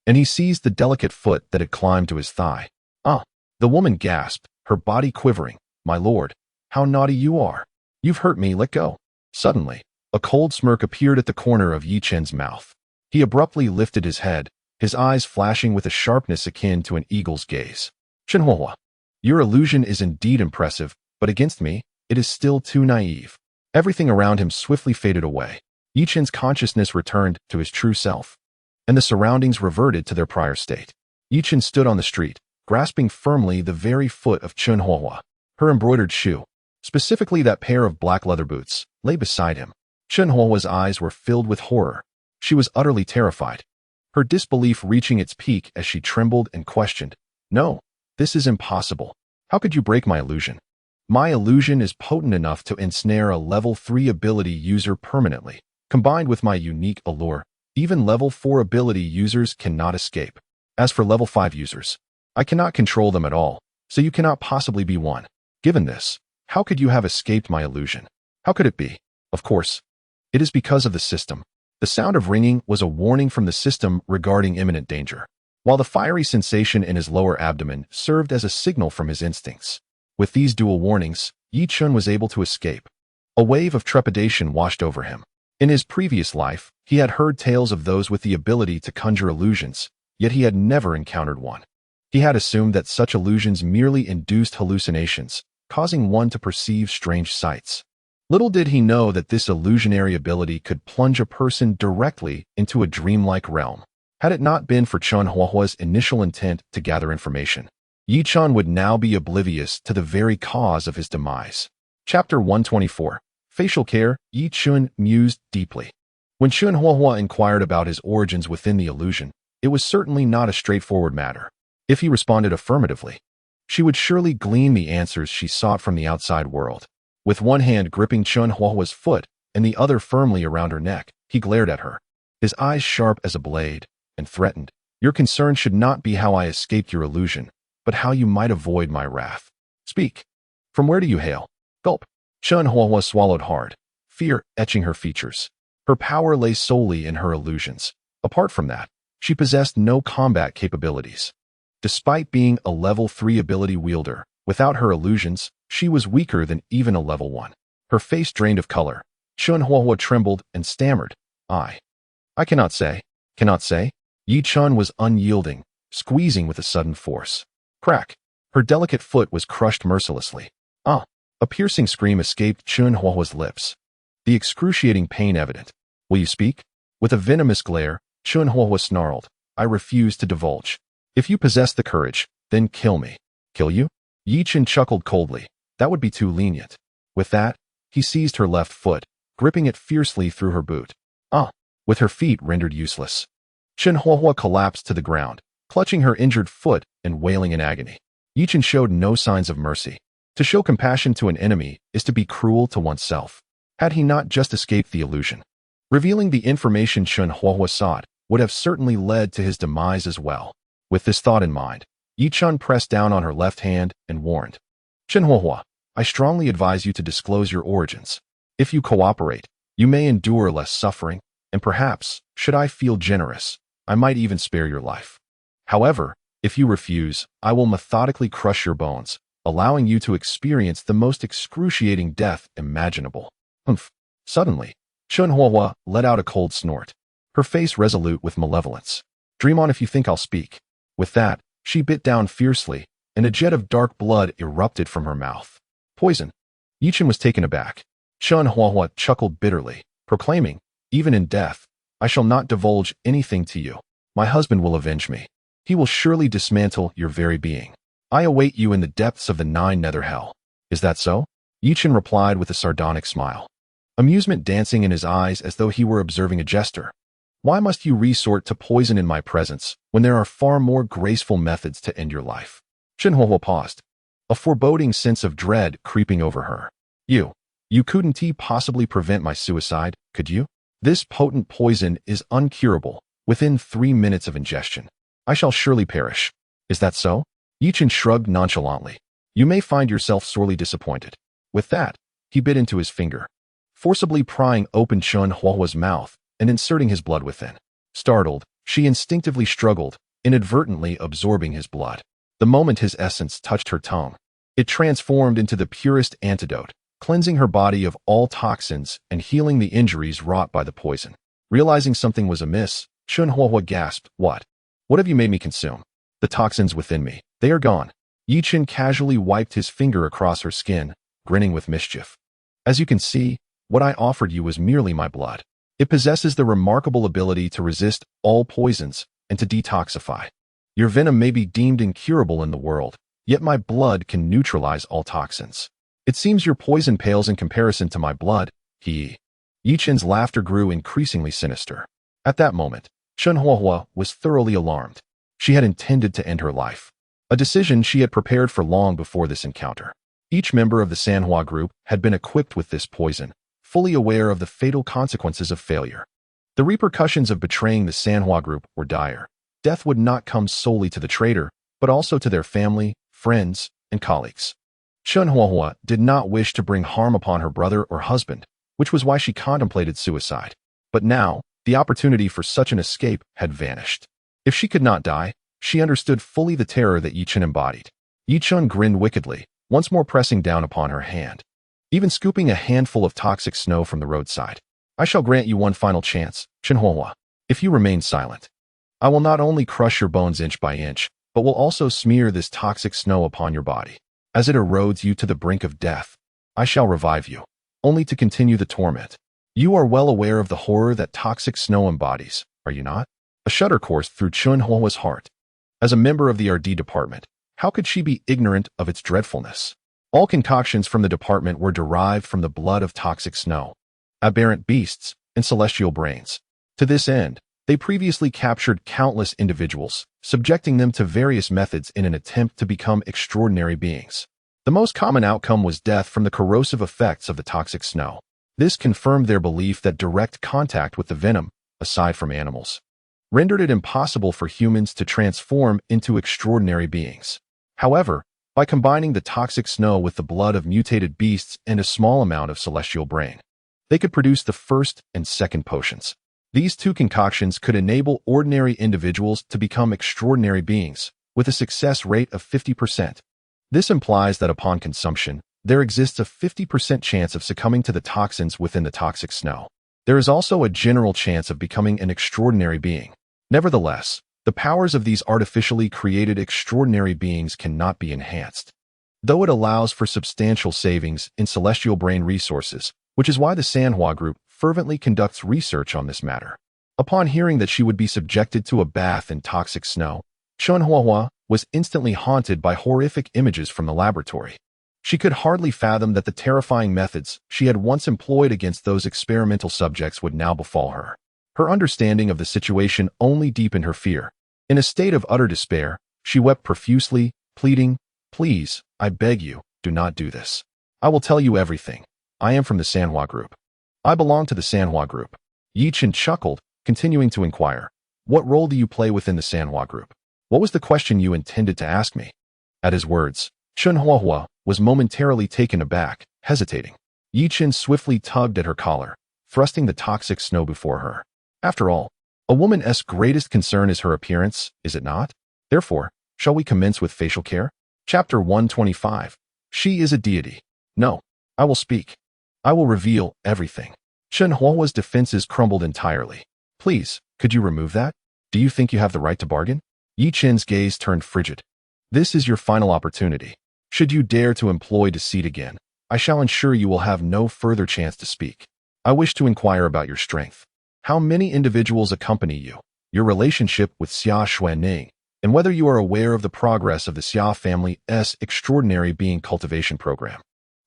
and he seized the delicate foot that had climbed to his thigh. Ah! The woman gasped, her body quivering. My lord, how naughty you are. You've hurt me, let go. Suddenly, a cold smirk appeared at the corner of Yi Chen's mouth. He abruptly lifted his head, his eyes flashing with a sharpness akin to an eagle's gaze. Chen Huohua, your illusion is indeed impressive, but against me, it is still too naive. Everything around him swiftly faded away. Yi Chen's consciousness returned to his true self, and the surroundings reverted to their prior state. Yi Chen stood on the street, grasping firmly the very foot of Chen Huohua. Her embroidered shoe, specifically that pair of black leather boots, lay beside him. Chen Huohua's eyes were filled with horror. She was utterly terrified, her disbelief reaching its peak as she trembled and questioned, No, this is impossible. How could you break my illusion? My illusion is potent enough to ensnare a level 3 ability user permanently. Combined with my unique allure, even level 4 ability users cannot escape. As for level 5 users, I cannot control them at all, so you cannot possibly be one. Given this, how could you have escaped my illusion? How could it be? Of course, it is because of the system. The sound of ringing was a warning from the system regarding imminent danger, while the fiery sensation in his lower abdomen served as a signal from his instincts. With these dual warnings, Yi Chun was able to escape. A wave of trepidation washed over him. In his previous life, he had heard tales of those with the ability to conjure illusions, yet he had never encountered one. He had assumed that such illusions merely induced hallucinations, causing one to perceive strange sights. Little did he know that this illusionary ability could plunge a person directly into a dreamlike realm. Had it not been for Chun Huahua's initial intent to gather information, Yi Chun would now be oblivious to the very cause of his demise. Chapter 124. Facial Care. Yi Chun mused deeply. When Chun Huahua inquired about his origins within the illusion, it was certainly not a straightforward matter. If he responded affirmatively, she would surely glean the answers she sought from the outside world. With one hand gripping Chun Huahua's foot and the other firmly around her neck, he glared at her, his eyes sharp as a blade, and threatened. Your concern should not be how I escaped your illusion, but how you might avoid my wrath. Speak. From where do you hail? Gulp. Chun Huahua swallowed hard, fear etching her features. Her power lay solely in her illusions. Apart from that, she possessed no combat capabilities. Despite being a level 3 ability wielder, without her illusions, she was weaker than even a level 1. Her face drained of color. Chun Huahua trembled and stammered. I cannot say. Cannot say? Yi Chun was unyielding, squeezing with a sudden force. Crack. Her delicate foot was crushed mercilessly. Ah! A piercing scream escaped Chun Huahua's lips. The excruciating pain evident. Will you speak? With a venomous glare, Chun Huahua snarled. I refuse to divulge. If you possess the courage, then kill me. Kill you? Yi Chun chuckled coldly. That would be too lenient. With that, he seized her left foot, gripping it fiercely through her boot. Ah! With her feet rendered useless. Chun Huahua collapsed to the ground, clutching her injured foot and wailing in agony. Yi Chun showed no signs of mercy. To show compassion to an enemy is to be cruel to oneself. Had he not just escaped the illusion? Revealing the information Chun Huahua sought would have certainly led to his demise as well. With this thought in mind, Yi Chun pressed down on her left hand and warned. Chun Huahua, I strongly advise you to disclose your origins. If you cooperate, you may endure less suffering, and perhaps, should I feel generous, I might even spare your life. However, if you refuse, I will methodically crush your bones, allowing you to experience the most excruciating death imaginable. Humph. Suddenly, Chun Huahua let out a cold snort, her face resolute with malevolence. Dream on if you think I'll speak. With that, she bit down fiercely, and a jet of dark blood erupted from her mouth. Poison. Yi Chun was taken aback. Chun Huahua chuckled bitterly, proclaiming, even in death, I shall not divulge anything to you. My husband will avenge me. He will surely dismantle your very being. I await you in the depths of the 9 nether hell. Is that so? Yi Chun replied with a sardonic smile, amusement dancing in his eyes as though he were observing a jester. Why must you resort to poison in my presence when there are far more graceful methods to end your life? Chun Huahua paused, a foreboding sense of dread creeping over her. You couldn't possibly prevent my suicide, could you? This potent poison is uncurable within 3 minutes of ingestion. I shall surely perish. Is that so? Yi Chun shrugged nonchalantly. You may find yourself sorely disappointed. With that, he bit into his finger, forcibly prying open Chun Huahua's mouth and inserting his blood within. Startled, she instinctively struggled, inadvertently absorbing his blood. The moment his essence touched her tongue, it transformed into the purest antidote, cleansing her body of all toxins and healing the injuries wrought by the poison. Realizing something was amiss, Chun Huahua gasped, What have you made me consume? The toxins within me, they are gone. Yi Chun casually wiped his finger across her skin, grinning with mischief. As you can see, what I offered you was merely my blood. It possesses the remarkable ability to resist all poisons and to detoxify. Your venom may be deemed incurable in the world, yet my blood can neutralize all toxins. It seems your poison pales in comparison to my blood, Yi Chun's laughter grew increasingly sinister. At that moment, Chun Huahua was thoroughly alarmed. She had intended to end her life, a decision she had prepared for long before this encounter. Each member of the Sanhua group had been equipped with this poison, fully aware of the fatal consequences of failure. The repercussions of betraying the Sanhua group were dire. Death would not come solely to the traitor, but also to their family, friends, and colleagues. Chun Huahua did not wish to bring harm upon her brother or husband, which was why she contemplated suicide. But now, the opportunity for such an escape had vanished. If she could not die, she understood fully the terror that Yi Chun embodied. Yi Chun grinned wickedly, once more pressing down upon her hand, even scooping a handful of toxic snow from the roadside. I shall grant you one final chance, Chenhuahua. If you remain silent, I will not only crush your bones inch by inch, but will also smear this toxic snow upon your body. As it erodes you to the brink of death, I shall revive you, only to continue the torment. You are well aware of the horror that toxic snow embodies, are you not? A shudder coursed through Chenhuahua's heart. As a member of the RD department, how could she be ignorant of its dreadfulness? All concoctions from the department were derived from the blood of toxic snow, aberrant beasts, and celestial brains. To this end, they previously captured countless individuals, subjecting them to various methods in an attempt to become extraordinary beings. The most common outcome was death from the corrosive effects of the toxic snow. This confirmed their belief that direct contact with the venom, aside from animals, rendered it impossible for humans to transform into extraordinary beings. However, by combining the toxic snow with the blood of mutated beasts and a small amount of celestial brain, they could produce the first and second potions. These two concoctions could enable ordinary individuals to become extraordinary beings, with a success rate of 50%. This implies that upon consumption, there exists a 50% chance of succumbing to the toxins within the toxic snow. There is also a general chance of becoming an extraordinary being. Nevertheless, the powers of these artificially created extraordinary beings cannot be enhanced, though it allows for substantial savings in celestial brain resources, which is why the Sanhua Group fervently conducts research on this matter. Upon hearing that she would be subjected to a bath in toxic snow, Chenhuahua was instantly haunted by horrific images from the laboratory. She could hardly fathom that the terrifying methods she had once employed against those experimental subjects would now befall her. Her understanding of the situation only deepened her fear. In a state of utter despair, she wept profusely, pleading, "Please, I beg you, do not do this. I will tell you everything. I am from the Sanhua Group. I belong to the Sanhua Group." Yi Chen chuckled, continuing to inquire, "What role do you play within the Sanhua Group? What was the question you intended to ask me?" At his words, Chenhuahua was momentarily taken aback, hesitating. Yi Chen swiftly tugged at her collar, thrusting the toxic snow before her. After all, a woman's greatest concern is her appearance, is it not? Therefore, shall we commence with facial care? Chapter 125. She is a deity. No, I will speak. I will reveal everything. Chenhuahua's defenses crumbled entirely. Please, could you remove that? Do you think you have the right to bargain? Yi Chen's gaze turned frigid. This is your final opportunity. Should you dare to employ deceit again, I shall ensure you will have no further chance to speak. I wish to inquire about your strength. How many individuals accompany you, your relationship with Xia Xuanning, and whether you are aware of the progress of the Xia family's extraordinary being cultivation program.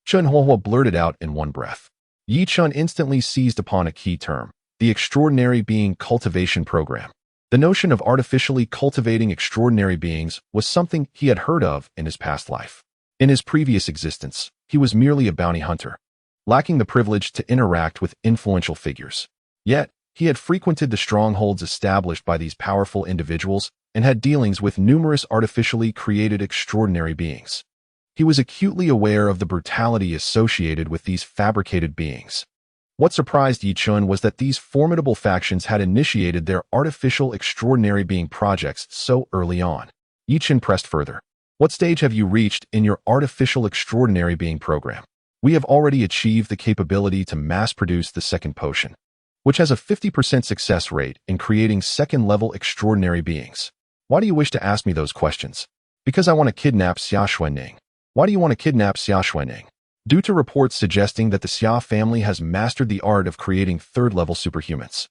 Chenhuahua blurted out in one breath. Yi Chen instantly seized upon a key term, the extraordinary being cultivation program. The notion of artificially cultivating extraordinary beings was something he had heard of in his past life. In his previous existence, he was merely a bounty hunter, lacking the privilege to interact with influential figures. Yet, he had frequented the strongholds established by these powerful individuals and had dealings with numerous artificially created extraordinary beings. He was acutely aware of the brutality associated with these fabricated beings. What surprised Yi Chen was that these formidable factions had initiated their artificial extraordinary being projects so early on. Yi Chen pressed further. What stage have you reached in your artificial extraordinary being program? We have already achieved the capability to mass-produce the second potion, which has a 50% success rate in creating second-level extraordinary beings. Why do you wish to ask me those questions? Because I want to kidnap Xia Xuanning. Why do you want to kidnap Xia Xuanning? Due to reports suggesting that the Xia family has mastered the art of creating third-level superhumans.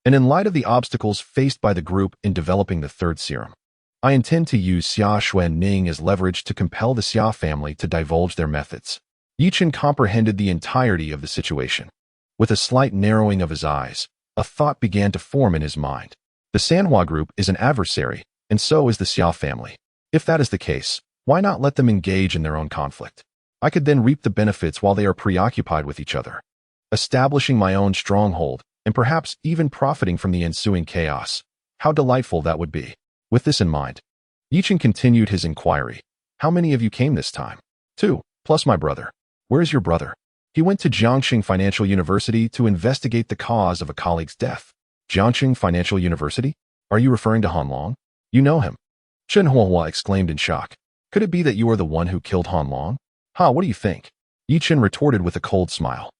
And in light of the obstacles faced by the group in developing the third serum, I intend to use Xia Xuanning as leverage to compel the Xia family to divulge their methods. Yi Chen comprehended the entirety of the situation. With a slight narrowing of his eyes, a thought began to form in his mind. The Sanhua Group is an adversary, and so is the Xia family. If that is the case, why not let them engage in their own conflict? I could then reap the benefits while they are preoccupied with each other, establishing my own stronghold, and perhaps even profiting from the ensuing chaos. How delightful that would be. With this in mind, Yi Chen continued his inquiry. How many of you came this time? 2, plus my brother. Where is your brother? He went to Jiangxing Financial University to investigate the cause of a colleague's death. Jiangxing Financial University? Are you referring to Han Long? You know him. Chenhuahua exclaimed in shock. Could it be that you are the one who killed Han Long? "Ha, what do you think?" Yi Chen retorted with a cold smile.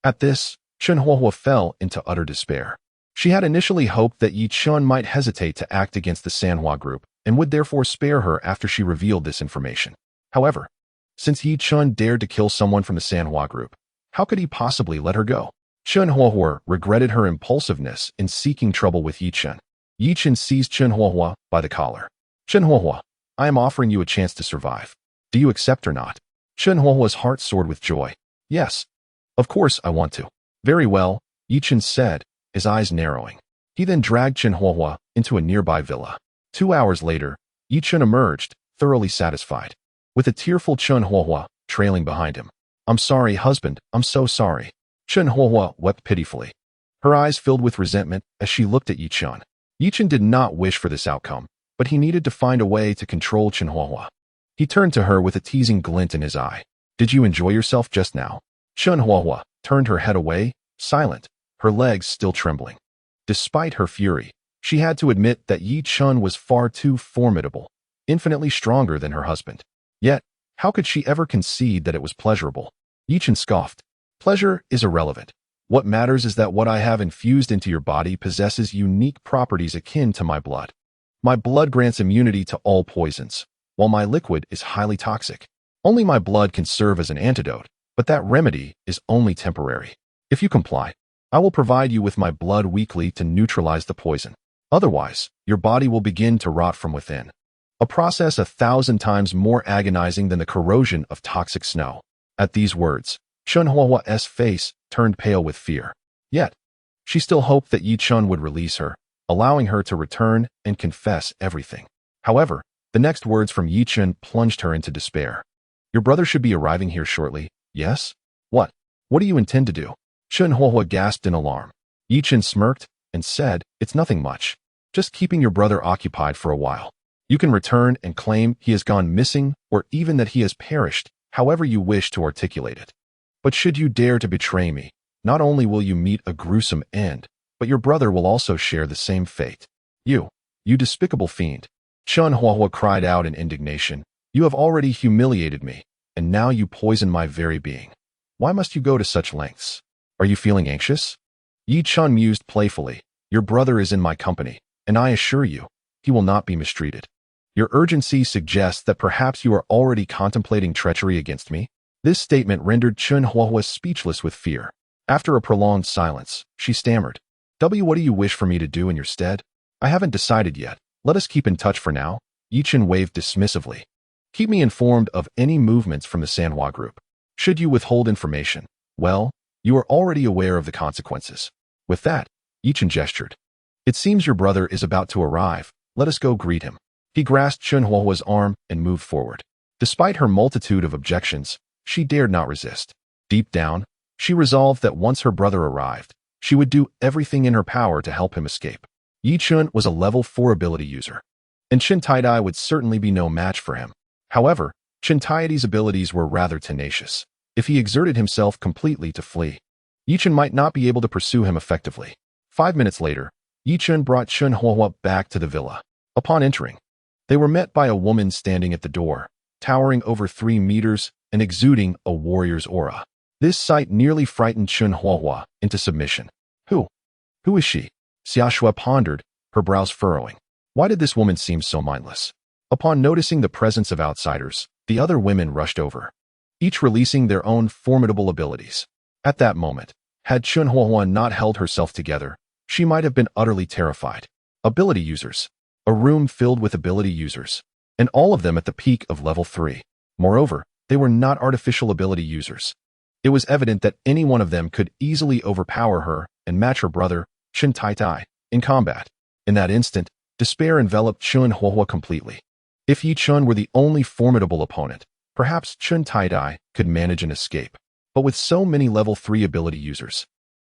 At this, Chen Huohua fell into utter despair. She had initially hoped that Yi Chen might hesitate to act against the Sanhua group and would therefore spare her after she revealed this information. However, since Yi Chen dared to kill someone from the Sanhua group, how could he possibly let her go? Chen Huohua regretted her impulsiveness in seeking trouble with Yi Chen. Yi Chen seized Chen Huohua by the collar. "Chen Huohua, I am offering you a chance to survive. Do you accept or not?" Chen Huohua's heart soared with joy. "Yes, of course I want to." "Very well," Yi Chen said, his eyes narrowing. He then dragged Chen Huohua into a nearby villa. 2 hours later, Yi Chen emerged, thoroughly satisfied, with a tearful Chen Huohua trailing behind him. "I'm sorry, husband, I'm so sorry." Chen Huohua wept pitifully. Her eyes filled with resentment as she looked at Yi Chen. Yi Chen did not wish for this outcome, but he needed to find a way to control Chen Huohua. He turned to her with a teasing glint in his eye. "Did you enjoy yourself just now?" Chen Huohua turned her head away, silent, her legs still trembling. Despite her fury, she had to admit that Yi Chen was far too formidable, infinitely stronger than her husband. Yet, how could she ever concede that it was pleasurable? Yi Chen scoffed. "Pleasure is irrelevant. What matters is that what I have infused into your body possesses unique properties akin to my blood. My blood grants immunity to all poisons, while my liquid is highly toxic. Only my blood can serve as an antidote, but that remedy is only temporary. If you comply, I will provide you with my blood weekly to neutralize the poison. Otherwise, your body will begin to rot from within. A process 1,000 times more agonizing than the corrosion of toxic snow." At these words, Chen Huohua's face turned pale with fear. Yet, she still hoped that Yi Chen would release her, allowing her to return and confess everything. However, the next words from Yi Chen plunged her into despair. "Your brother should be arriving here shortly, yes? What? What do you intend to do?" Chen Huohua gasped in alarm. Yi Chen smirked and said, "It's nothing much. Just keeping your brother occupied for a while. You can return and claim he has gone missing or even that he has perished, however you wish to articulate it. But should you dare to betray me, not only will you meet a gruesome end, but your brother will also share the same fate. You despicable fiend." Chen Huohua cried out in indignation. "You have already humiliated me, and now you poison my very being. Why must you go to such lengths? Are you feeling anxious?" Yi Chen mused playfully. "Your brother is in my company, and I assure you, he will not be mistreated. Your urgency suggests that perhaps you are already contemplating treachery against me." This statement rendered Chen Huohua speechless with fear. After a prolonged silence, she stammered, What do you wish for me to do in your stead?" "I haven't decided yet. Let us keep in touch for now." Yi Chen waved dismissively. "Keep me informed of any movements from the Sanhua group. Should you withhold information, well, you are already aware of the consequences." With that, Yi Chen gestured. "It seems your brother is about to arrive. Let us go greet him." He grasped Chen Huohua's arm and moved forward. Despite her multitude of objections, she dared not resist. Deep down, she resolved that once her brother arrived, she would do everything in her power to help him escape. Yi Chen was a level 4 ability user, and Chen Taidai would certainly be no match for him. However, Chen Taidai's abilities were rather tenacious. If he exerted himself completely to flee, Yi Chen might not be able to pursue him effectively. 5 minutes later, Yi Chen brought Chen Huohua back to the villa. Upon entering, they were met by a woman standing at the door, towering over 3 meters and exuding a warrior's aura. This sight nearly frightened Chen Huohua into submission. Who is she?" Xiaxue pondered, her brows furrowing. Why did this woman seem so mindless? Upon noticing the presence of outsiders, the other women rushed over, each releasing their own formidable abilities. At that moment, had Chen Huohua not held herself together, she might have been utterly terrified. Ability users. A room filled with ability users, and all of them at the peak of level 3. Moreover, they were not artificial ability users. It was evident that any one of them could easily overpower her and match her brother, Chen Taidai, in combat. In that instant, despair enveloped Chen Huohua completely. If Yi Chen were the only formidable opponent, perhaps Chen Taidai could manage an escape. But with so many level 3 ability users,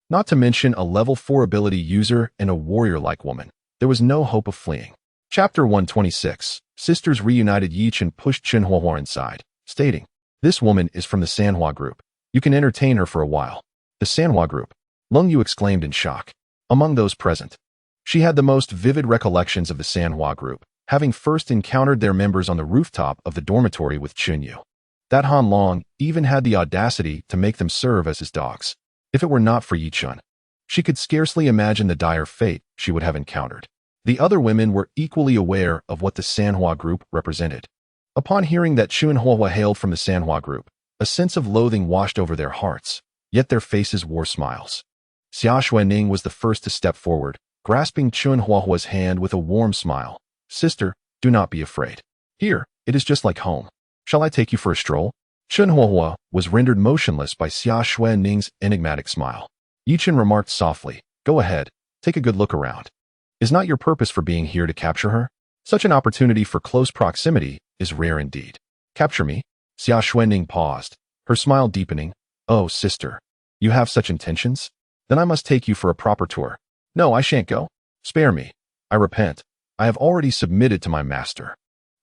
not to mention a level 4 ability user and a warrior-like woman, there was no hope of fleeing. Chapter 126. Sisters reunited. Yi Chen pushed Chen Huohua inside, stating, "This woman is from the Sanhua group. You can entertain her for a while." The Sanhua group? Leng Yu exclaimed in shock. Among those present, she had the most vivid recollections of the Sanhua group, having first encountered their members on the rooftop of the dormitory with Chun Yu. That Han Long even had the audacity to make them serve as his dogs. If it were not for Yi Chun, she could scarcely imagine the dire fate she would have encountered. The other women were equally aware of what the Sanhua group represented. Upon hearing that Chunhua hailed from the Sanhua group, a sense of loathing washed over their hearts, yet their faces wore smiles. Xia Xuanning was the first to step forward, grasping Chunhua's hand with a warm smile. "Sister, do not be afraid. Here, it is just like home. Shall I take you for a stroll?" Chunhua was rendered motionless by Xia Xuanning's enigmatic smile. Yi Chun remarked softly, "Go ahead, take a good look around. Is not your purpose for being here to capture her? Such an opportunity for close proximity is rare indeed." "Capture me?" Xia Xuanning paused, her smile deepening. "Oh, sister, you have such intentions? Then I must take you for a proper tour." "No, I shan't go. Spare me. I repent. I have already submitted to my master."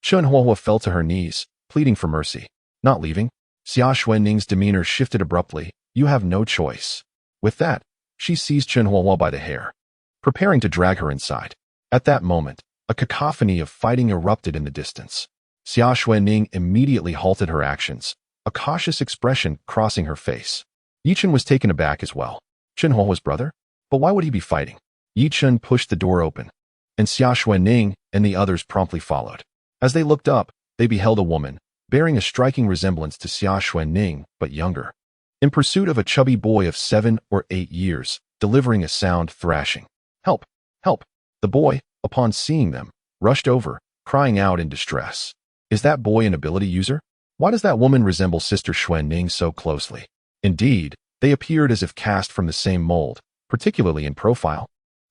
Chunhua fell to her knees, pleading for mercy. "Not leaving?" Xia Xuanning's demeanor shifted abruptly. "You have no choice." With that, she seized Chunhua by the hair, preparing to drag her inside. At that moment, a cacophony of fighting erupted in the distance. Xia Xuanning immediately halted her actions, a cautious expression crossing her face. Yi Chun was taken aback as well. Chunhua's brother? But why would he be fighting? Yi Chun pushed the door open, and Xia Xuanning and the others promptly followed. As they looked up, they beheld a woman, bearing a striking resemblance to Xia Xuanning, but younger, in pursuit of a chubby boy of 7 or 8 years, delivering a sound thrashing. "Help! Help!" The boy, upon seeing them, rushed over, crying out in distress. Is that boy an ability user? Why does that woman resemble Sister Xuanning so closely? Indeed, they appeared as if cast from the same mold, particularly in profile,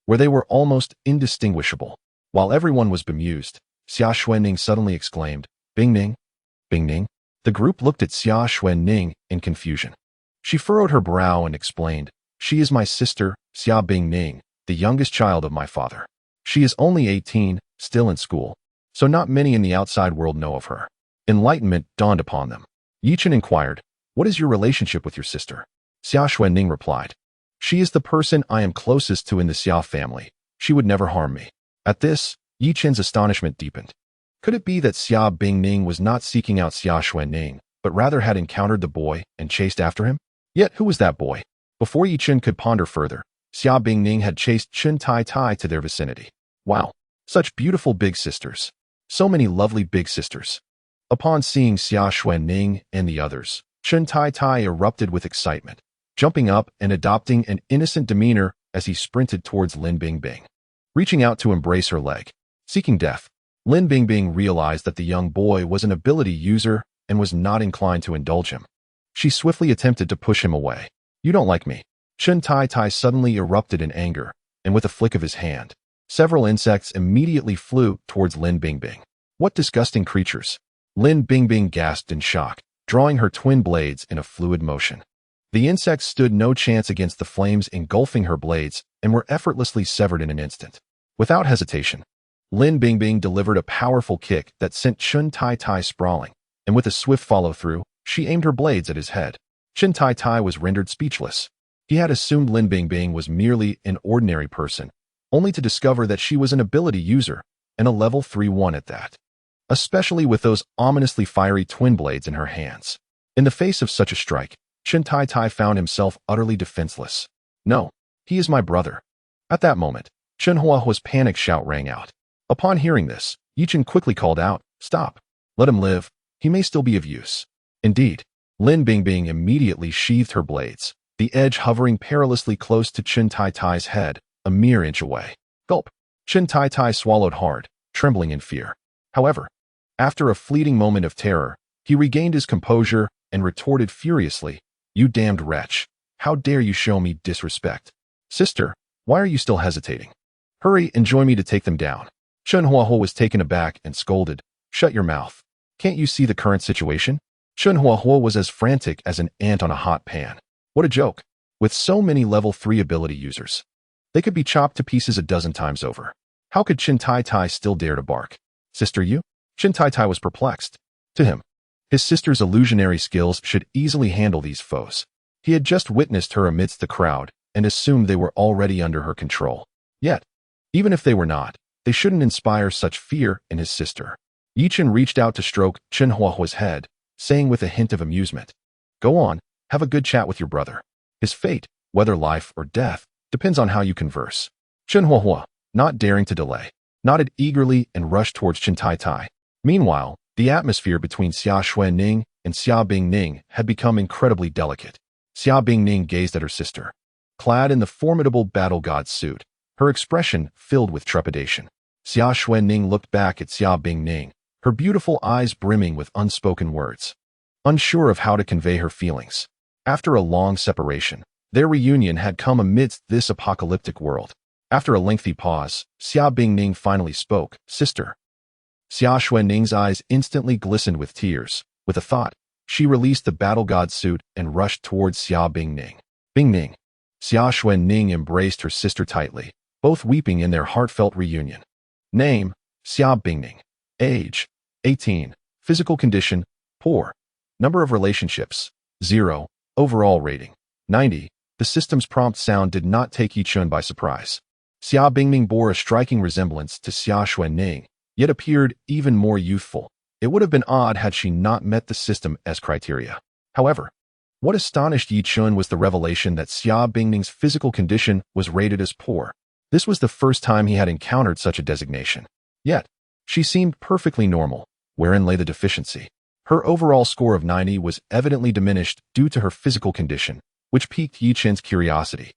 where they were almost indistinguishable. While everyone was bemused, Xia Xuanning suddenly exclaimed, "Bing Ning! Bing Ning!" The group looked at Xia Xuanning in confusion. She furrowed her brow and explained, "She is my sister, Xia Bing Ning, the youngest child of my father. She is only 18, still in school, so not many in the outside world know of her." Enlightenment dawned upon them. Yi Chun inquired, "What is your relationship with your sister?" Xia Xuanning replied, "She is the person I am closest to in the Xia family. She would never harm me." At this, Yi Chun's astonishment deepened. Could it be that Xia Bingning was not seeking out Xia Xuanning, but rather had encountered the boy and chased after him? Yet who was that boy? Before Yi Chun could ponder further, Xia Bingning had chased Chun Tai Tai to their vicinity. Wow, such beautiful big sisters. So many lovely big sisters. Upon seeing Xia Xuanning and the others, Chun Tai Tai erupted with excitement, jumping up and adopting an innocent demeanor as he sprinted towards Lin Bingbing. Reaching out to embrace her leg, seeking death, Lin Bingbing realized that the young boy was an ability user and was not inclined to indulge him. She swiftly attempted to push him away. "You don't like me." Chun Tai Tai suddenly erupted in anger, and with a flick of his hand, several insects immediately flew towards Lin Bingbing. "What disgusting creatures!" Lin Bingbing gasped in shock, drawing her twin blades in a fluid motion. The insects stood no chance against the flames engulfing her blades and were effortlessly severed in an instant. Without hesitation, Lin Bingbing delivered a powerful kick that sent Chun Tai Tai sprawling, and with a swift follow-through, she aimed her blades at his head. Chun Tai Tai was rendered speechless. He had assumed Lin Bingbing was merely an ordinary person, only to discover that she was an ability user, and a level 3-1 at that. Especially with those ominously fiery twin blades in her hands. In the face of such a strike, Chun Tai Tai found himself utterly defenseless. "No, he is my brother." At that moment, Chunhua's panic shout rang out. Upon hearing this, Yi Chun quickly called out, "Stop! Let him live. He may still be of use." Indeed, Lin Bingbing immediately sheathed her blades, the edge hovering perilously close to Chun Tai Tai's head, a mere inch away. Gulp! Chun Tai Tai swallowed hard, trembling in fear. However, after a fleeting moment of terror, he regained his composure and retorted furiously, "You damned wretch! How dare you show me disrespect? Sister, why are you still hesitating? Hurry and join me to take them down." Chunhua was taken aback and scolded, "Shut your mouth. Can't you see the current situation?" Chunhua was as frantic as an ant on a hot pan. What a joke. With so many level 3 ability users, they could be chopped to pieces a dozen times over. How could Chun Tai Tai still dare to bark? "Sister, you?" Chun Tai Tai was perplexed. To him, his sister's illusionary skills should easily handle these foes. He had just witnessed her amidst the crowd and assumed they were already under her control. Yet, even if they were not, they shouldn't inspire such fear in his sister. Yi Chun reached out to stroke Chunhua's head, saying with a hint of amusement, "Go on, have a good chat with your brother. His fate, whether life or death, depends on how you converse." Chen Huahua, not daring to delay, nodded eagerly and rushed towards Chen Tai Tai. Meanwhile, the atmosphere between Xia Xuanning and Xia Bingning had become incredibly delicate. Xia Bingning gazed at her sister. Clad in the formidable battle god's suit, her expression filled with trepidation. Xia Xuanning looked back at Xia Bingning, her beautiful eyes brimming with unspoken words. Unsure of how to convey her feelings. After a long separation, their reunion had come amidst this apocalyptic world. After a lengthy pause, Xia Bingning finally spoke, "Sister." Xia Xuanning's eyes instantly glistened with tears. With a thought, she released the battle god suit and rushed towards Xia Bingning. Bingning. Xia Xuanning embraced her sister tightly, both weeping in their heartfelt reunion. Name, Xia Bingning. Age, 18. Physical condition, poor. Number of relationships, 0. Overall rating, 90. The system's prompt sound did not take Yichun by surprise. Xia Bingning bore a striking resemblance to Xia Xuanning, yet appeared even more youthful. It would have been odd had she not met the system's criteria. However, what astonished Yichun was the revelation that Xia Bingning's physical condition was rated as poor. This was the first time he had encountered such a designation. Yet, she seemed perfectly normal. Wherein lay the deficiency? Her overall score of 90 was evidently diminished due to her physical condition, which piqued Yichun's curiosity.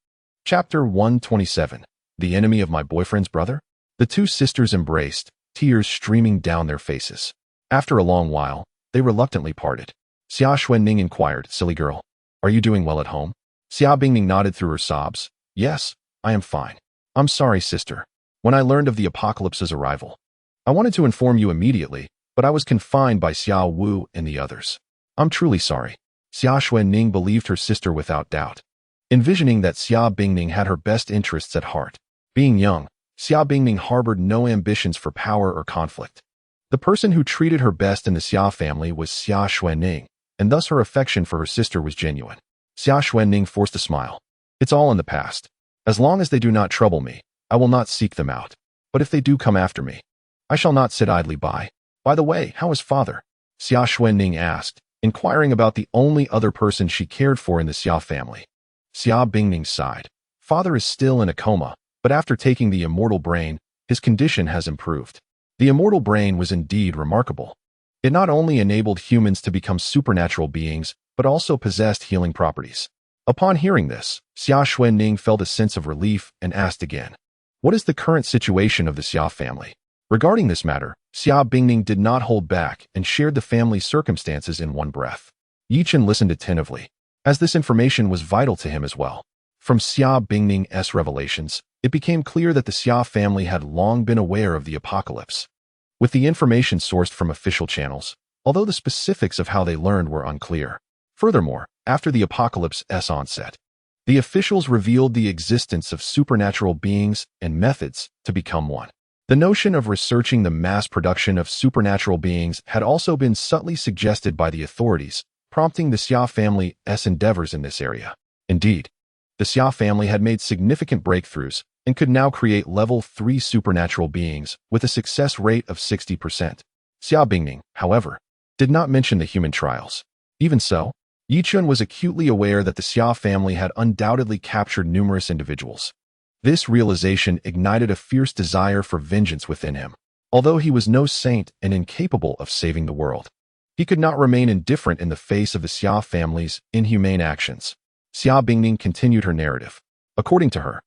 Chapter 127. The enemy of my boyfriend's brother? The two sisters embraced, tears streaming down their faces. After a long while, they reluctantly parted. Xia Xuanning inquired, "Silly girl, are you doing well at home?" Xia Bingning nodded through her sobs. "Yes, I am fine. I'm sorry, sister. When I learned of the apocalypse's arrival, I wanted to inform you immediately, but I was confined by Xiao Wu and the others. I'm truly sorry." Xia Xuanning believed her sister without doubt, envisioning that Xia Bingning had her best interests at heart. Being young, Xia Bingning harbored no ambitions for power or conflict. The person who treated her best in the Xia family was Xia Xuanning, and thus her affection for her sister was genuine. Xia Xuanning forced a smile. "It's all in the past. As long as they do not trouble me, I will not seek them out. But if they do come after me, I shall not sit idly by. By the way, how is father?" Xia Xuanning asked, inquiring about the only other person she cared for in the Xia family. Xia Bingning sighed. "Father is still in a coma, but after taking the immortal brain, his condition has improved." The immortal brain was indeed remarkable. It not only enabled humans to become supernatural beings, but also possessed healing properties. Upon hearing this, Xia Xuanning felt a sense of relief and asked again, "What is the current situation of the Xia family?" Regarding this matter, Xia Bingning did not hold back and shared the family's circumstances in one breath. Yichun listened attentively, as this information was vital to him as well. From Xia Bingning's revelations, it became clear that the Xia family had long been aware of the apocalypse. With the information sourced from official channels, although the specifics of how they learned were unclear. Furthermore, after the apocalypse's onset, the officials revealed the existence of supernatural beings and methods to become one. The notion of researching the mass production of supernatural beings had also been subtly suggested by the authorities, prompting the Xia family's endeavors in this area. Indeed, the Xia family had made significant breakthroughs and could now create level 3 supernatural beings with a success rate of 60%. Xia Bingning, however, did not mention the human trials. Even so, Yichun was acutely aware that the Xia family had undoubtedly captured numerous individuals. This realization ignited a fierce desire for vengeance within him. Although he was no saint and incapable of saving the world, he could not remain indifferent in the face of the Xia family's inhumane actions. Xia Bingning continued her narrative. According to her,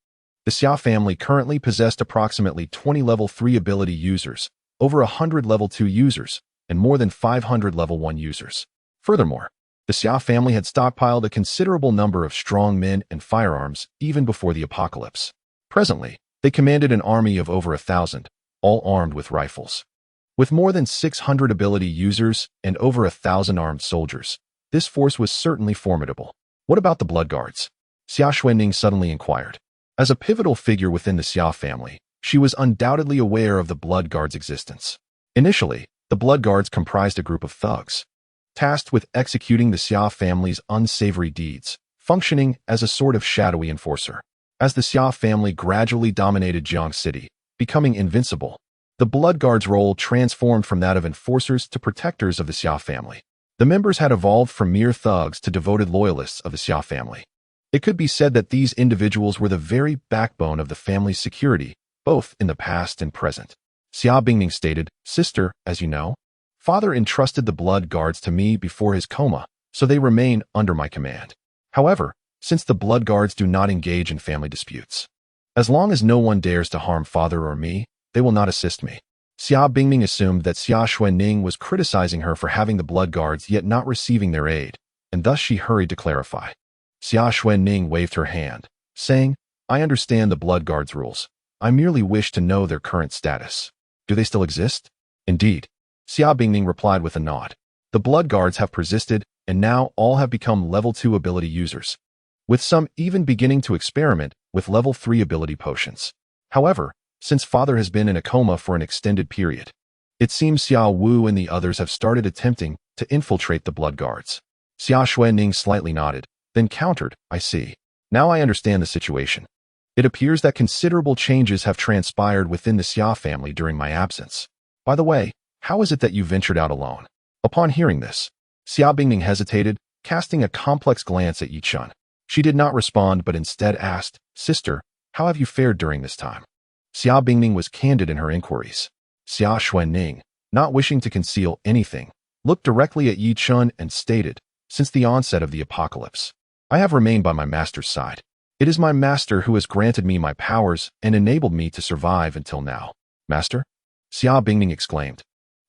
the Xia family currently possessed approximately 20 level 3 ability users, over 100 level 2 users, and more than 500 level 1 users. Furthermore, the Xia family had stockpiled a considerable number of strong men and firearms even before the apocalypse. Presently, they commanded an army of over 1,000, all armed with rifles. With more than 600 ability users and over 1,000 armed soldiers, this force was certainly formidable. What about the Blood Guards? Xia Xuanning suddenly inquired. As a pivotal figure within the Xia family, she was undoubtedly aware of the Blood Guards' existence. Initially, the Blood Guards comprised a group of thugs, tasked with executing the Xia family's unsavory deeds, functioning as a sort of shadowy enforcer. As the Xia family gradually dominated Jiang City, becoming invincible, the Blood Guards' role transformed from that of enforcers to protectors of the Xia family. The members had evolved from mere thugs to devoted loyalists of the Xia family. It could be said that these individuals were the very backbone of the family's security, both in the past and present. Xia Bingning stated, "Sister, as you know, father entrusted the blood guards to me before his coma, so they remain under my command. However, since the blood guards do not engage in family disputes, as long as no one dares to harm father or me, they will not assist me." Xia Bingning assumed that Xia Xuanning was criticizing her for having the blood guards yet not receiving their aid, and thus she hurried to clarify. Xia Xuanning waved her hand, saying, "I understand the blood guards' rules. I merely wish to know their current status. Do they still exist?" "Indeed," Xia Bingning replied with a nod. "The blood guards have persisted, and now all have become level 2 ability users, with some even beginning to experiment with level 3 ability potions. However, since father has been in a coma for an extended period, it seems Xiao Wu and the others have started attempting to infiltrate the blood guards." Xia Xuanning slightly nodded, then countered, "I see. Now I understand the situation. It appears that considerable changes have transpired within the Xia family during my absence. By the way, how is it that you ventured out alone?" Upon hearing this, Xia Bingning hesitated, casting a complex glance at Yi Chun. She did not respond but instead asked, "Sister, how have you fared during this time?" Xia Bingning was candid in her inquiries. Xia Xuanning, not wishing to conceal anything, looked directly at Yi Chun and stated, "Since the onset of the apocalypse, I have remained by my master's side. It is my master who has granted me my powers and enabled me to survive until now." "Master?" Xia Bingning exclaimed,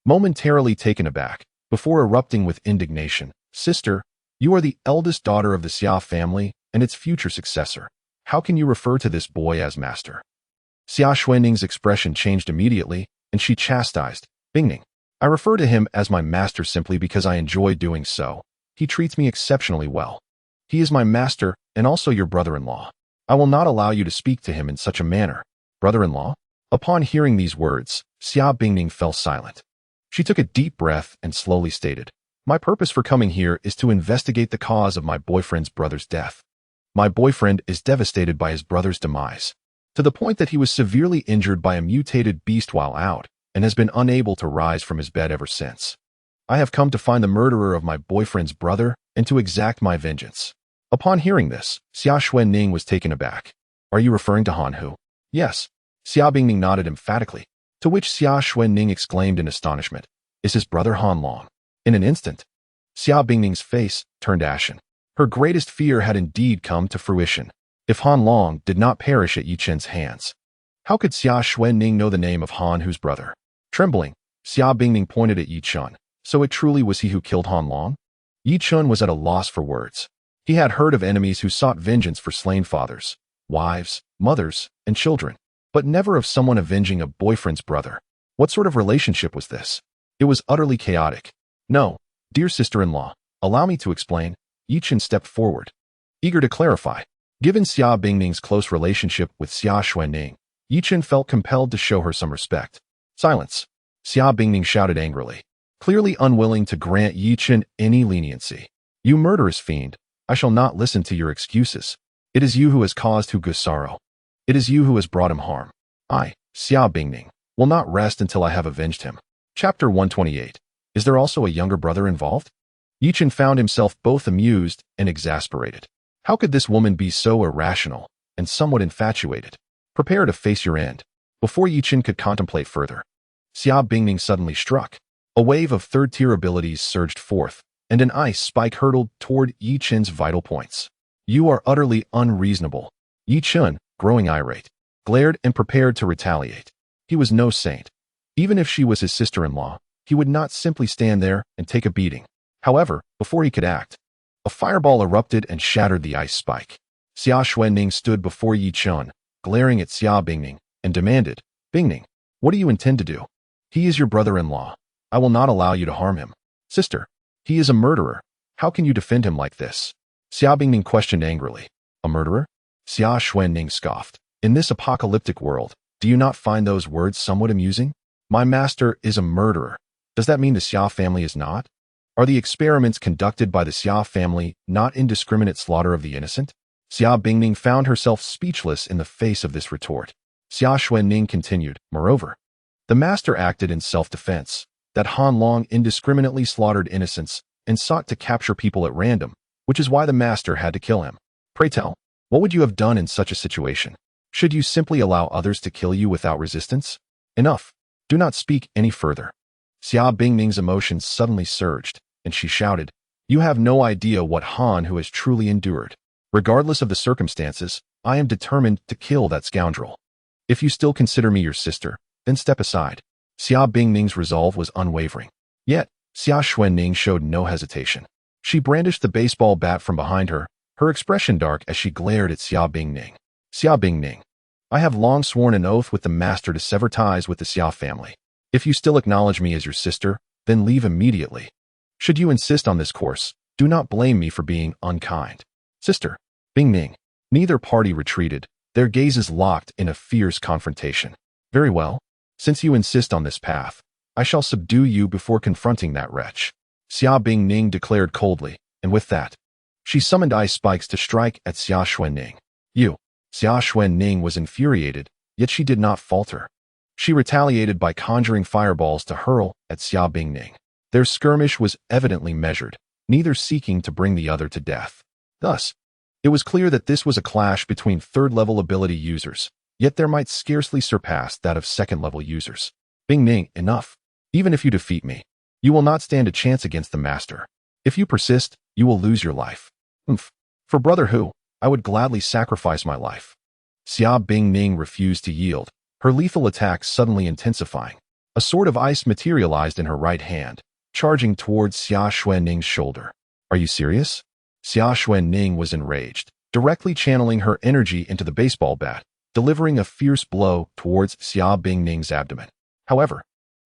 momentarily taken aback, before erupting with indignation. "Sister, you are the eldest daughter of the Xia family and its future successor. How can you refer to this boy as master?" Xia Xuanning's expression changed immediately, and she chastised, "Bingning, I refer to him as my master simply because I enjoy doing so. He treats me exceptionally well. He is my master and also your brother-in-law. I will not allow you to speak to him in such a manner." "Brother-in-law?" Upon hearing these words, Xia Bingning fell silent. She took a deep breath and slowly stated, "My purpose for coming here is to investigate the cause of my boyfriend's brother's death. My boyfriend is devastated by his brother's demise, to the point that he was severely injured by a mutated beast while out and has been unable to rise from his bed ever since. I have come to find the murderer of my boyfriend's brother and to exact my vengeance." Upon hearing this, Xia Xuanning was taken aback. "Are you referring to Han Hu?" "Yes." Xia Bingning nodded emphatically, to which Xia Xuanning exclaimed in astonishment, "Is his brother Han Long?" In an instant, Xia Bingning's face turned ashen. Her greatest fear had indeed come to fruition. If Han Long did not perish at Yi Chen's hands, how could Xia Xuanning know the name of Han Hu's brother? Trembling, Xia Bingning pointed at Yi Chun. "So it truly was he who killed Han Long?" Yi Chun was at a loss for words. He had heard of enemies who sought vengeance for slain fathers, wives, mothers, and children, but never of someone avenging a boyfriend's brother. What sort of relationship was this? It was utterly chaotic. "No, dear sister-in-law, allow me to explain." Yi Chun stepped forward, eager to clarify. Given Xia Bingning's close relationship with Xia Xuanning, Yi Chun felt compelled to show her some respect. "Silence!" Xia Bingning shouted angrily, clearly unwilling to grant Yi Chun any leniency. "You murderous fiend, I shall not listen to your excuses. It is you who has caused Hu Gu's sorrow. It is you who has brought him harm. I, Xia Bingning, will not rest until I have avenged him." Chapter 128. Is there also a younger brother involved? Yi Chun found himself both amused and exasperated. How could this woman be so irrational and somewhat infatuated? Prepare to face your end. Before Yi Chun could contemplate further, Xia Bingning suddenly struck. A wave of third-tier abilities surged forth, and an ice spike hurtled toward Yi Chun's vital points. "You are utterly unreasonable." Yi Chun, growing irate, glared and prepared to retaliate. He was no saint. Even if she was his sister-in-law, he would not simply stand there and take a beating. However, before he could act, a fireball erupted and shattered the ice spike. Xia Xuanning stood before Yi Chun, glaring at Xia Bingning, and demanded, "Bingning, what do you intend to do? He is your brother-in-law. I will not allow you to harm him." "Sister, he is a murderer. How can you defend him like this?" Xia Bingning questioned angrily. "A murderer?" Xia Xuanning scoffed. "In this apocalyptic world, do you not find those words somewhat amusing? My master is a murderer. Does that mean the Xia family is not? Are the experiments conducted by the Xia family not indiscriminate slaughter of the innocent?" Xia Bingning found herself speechless in the face of this retort. Xia Xuanning continued, "Moreover, the master acted in self-defense. That Han Long indiscriminately slaughtered innocents and sought to capture people at random, which is why the master had to kill him. Pray tell, what would you have done in such a situation? Should you simply allow others to kill you without resistance? Enough. Do not speak any further. Xia Bingning's emotions suddenly surged, and she shouted, "You have no idea what Han who has truly endured. Regardless of the circumstances, I am determined to kill that scoundrel. If you still consider me your sister, then step aside." Xia Bingning's resolve was unwavering. Yet, Xia Xuanning showed no hesitation. She brandished the baseball bat from behind her, her expression dark as she glared at Xia Bingning. "Xia Bingning, I have long sworn an oath with the master to sever ties with the Xia family. If you still acknowledge me as your sister, then leave immediately. Should you insist on this course, do not blame me for being unkind." "Sister." Bingning. Neither party retreated, their gazes locked in a fierce confrontation. "Very well. Since you insist on this path, I shall subdue you before confronting that wretch," Xia Bingning declared coldly, and with that, she summoned ice spikes to strike at Xia Xuanning. "You." Xia Xuanning was infuriated, yet she did not falter. She retaliated by conjuring fireballs to hurl at Xia Bingning. Their skirmish was evidently measured, neither seeking to bring the other to death. Thus, it was clear that this was a clash between third-level ability users, yet there might scarcely surpass that of second-level users. "Bingning, enough. Even if you defeat me, you will not stand a chance against the master. If you persist, you will lose your life." For Brother Hu, I would gladly sacrifice my life." Xia Bingning refused to yield, her lethal attack suddenly intensifying. A sword of ice materialized in her right hand, charging towards Xia Xuanning's shoulder. "Are you serious?" Xia Xuanning was enraged, directly channeling her energy into the baseball bat, delivering a fierce blow towards Xia Bingning's abdomen. However,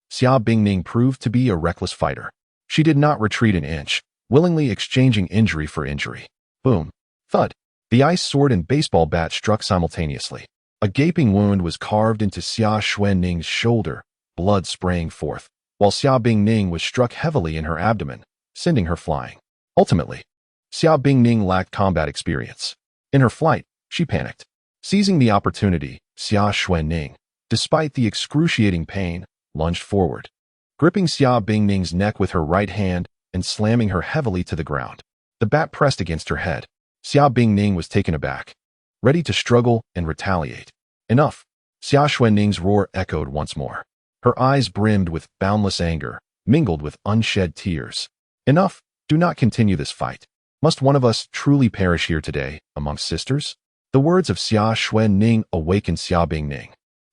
Xia Bingning proved to be a reckless fighter. She did not retreat an inch, willingly exchanging injury for injury. Boom. Thud. The ice sword and baseball bat struck simultaneously. A gaping wound was carved into Xia Xuanning's shoulder, blood spraying forth, while Xia Bingning was struck heavily in her abdomen, sending her flying. Ultimately, Xia Bingning lacked combat experience. In her flight, she panicked. Seizing the opportunity, Xia Xuanning, despite the excruciating pain, lunged forward, gripping Xia Bingning's neck with her right hand and slamming her heavily to the ground. The bat pressed against her head. Xia Bingning was taken aback, ready to struggle and retaliate. "Enough." Xia Xuanning's roar echoed once more. Her eyes brimmed with boundless anger, mingled with unshed tears. "Enough. Do not continue this fight. Must one of us truly perish here today, amongst sisters?" The words of Xia Xuanning awakened Xia Bingning,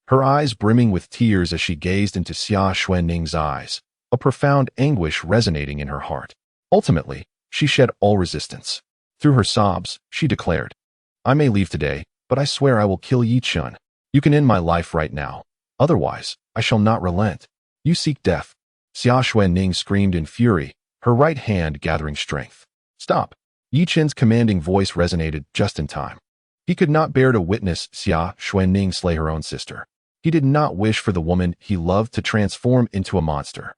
her eyes brimming with tears as she gazed into Xia Xuanning's eyes, a profound anguish resonating in her heart. Ultimately, she shed all resistance. Through her sobs, she declared, "I may leave today, but I swear I will kill Yi Chun. You can end my life right now. Otherwise, I shall not relent. You seek death." Xia Xuanning screamed in fury, her right hand gathering strength. "Stop." Yi Chun's commanding voice resonated just in time. He could not bear to witness Xia Xuanning slay her own sister. He did not wish for the woman he loved to transform into a monster.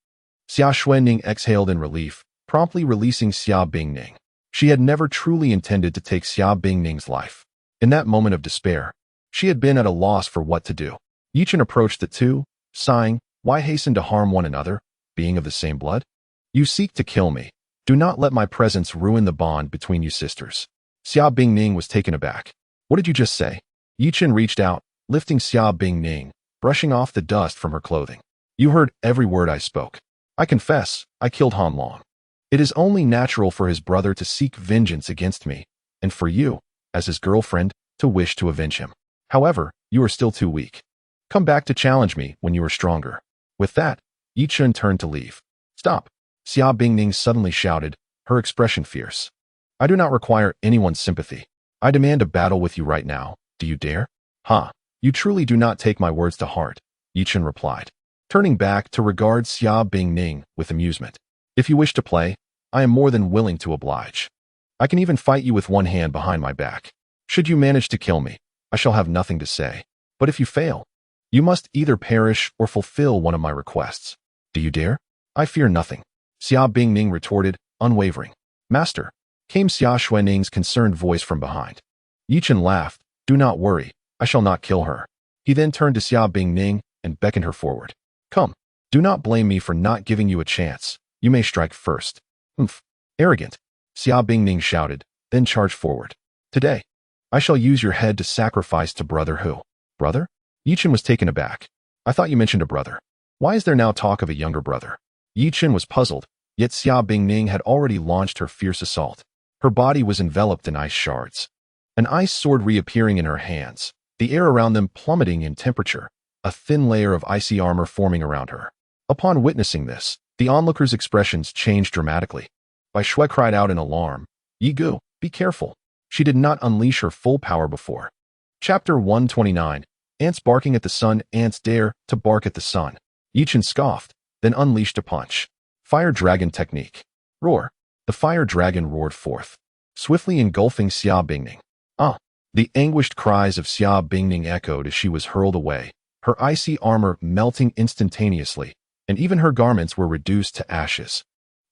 Xia Xuanning exhaled in relief, promptly releasing Xia Bingning. She had never truly intended to take Xia Bingning's life. In that moment of despair, she had been at a loss for what to do. Yi Chun approached the two, sighing, "Why hasten to harm one another, being of the same blood? You seek to kill me. Do not let my presence ruin the bond between you sisters." Xia Bingning was taken aback. "What did you just say?" Yi Chun reached out, lifting Xia Bingning, brushing off the dust from her clothing. "You heard every word I spoke. I confess, I killed Han Long. It is only natural for his brother to seek vengeance against me, and for you, as his girlfriend, to wish to avenge him. However, you are still too weak. Come back to challenge me when you are stronger." With that, Yi Chun turned to leave. "Stop." Xia Bingning suddenly shouted, her expression fierce. "I do not require anyone's sympathy. I demand a battle with you right now. Do you dare?" "Ha! You truly do not take my words to heart," Yi Chun replied, turning back to regard Xia Bingning with amusement. "If you wish to play, I am more than willing to oblige. I can even fight you with one hand behind my back. Should you manage to kill me, I shall have nothing to say. But if you fail, you must either perish or fulfill one of my requests. Do you dare?" "I fear nothing," Xia Bingning retorted, unwavering. "Master," came Xia Xuanning's concerned voice from behind. Yi Chun laughed. "Do not worry, I shall not kill her." He then turned to Xia Bingning and beckoned her forward. "Come, do not blame me for not giving you a chance. You may strike first." Arrogant, Xia Bingning shouted, then charged forward. Today, I shall use your head to sacrifice to brother who? Brother? Yichen was taken aback. I thought you mentioned a brother. Why is there now talk of a younger brother? Yichen was puzzled, yet Xia Bingning had already launched her fierce assault. Her body was enveloped in ice shards. An ice sword reappearing in her hands, the air around them plummeting in temperature, a thin layer of icy armor forming around her. Upon witnessing this, the onlookers' expressions changed dramatically. Bai Shui cried out in alarm, Yi Gu, be careful. She did not unleash her full power before. Chapter 129. Ants barking at the sun. Ants dare to bark at the sun. Yichen scoffed, then unleashed a punch. Fire dragon technique. Roar. The fire dragon roared forth, swiftly engulfing Xia Bingning. Ah! The anguished cries of Xia Bingning echoed as she was hurled away, her icy armor melting instantaneously, and even her garments were reduced to ashes.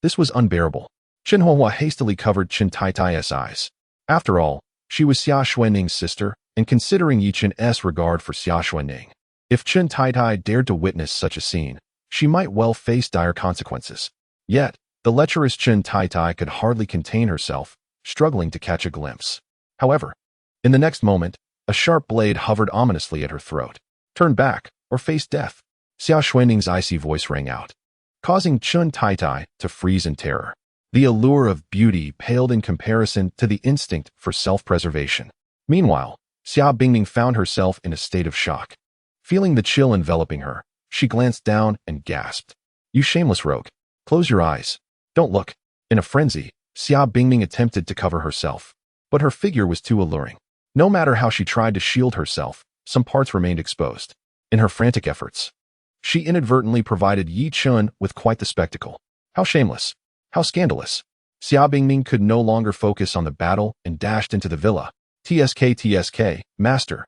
This was unbearable. Chen Huahua hastily covered Chen Taitai's eyes. After all, she was Xia Xuanning's sister, and considering Yichen's regard for Xia Xuanning, if Chen Taitai dared to witness such a scene, she might well face dire consequences. Yet, the lecherous Chen Taitai could hardly contain herself, struggling to catch a glimpse. However, in the next moment, a sharp blade hovered ominously at her throat. Turn back, or face death. Xia Xuanning's icy voice rang out, causing Chen Taitai to freeze in terror. The allure of beauty paled in comparison to the instinct for self-preservation. Meanwhile, Xia Bingning found herself in a state of shock. Feeling the chill enveloping her, she glanced down and gasped. You shameless rogue. Close your eyes. Don't look. In a frenzy, Xia Bingning attempted to cover herself, but her figure was too alluring. No matter how she tried to shield herself, some parts remained exposed. In her frantic efforts, she inadvertently provided Yi Chun with quite the spectacle. How shameless. How scandalous. Xia Bingning could no longer focus on the battle and dashed into the villa. TSK, master.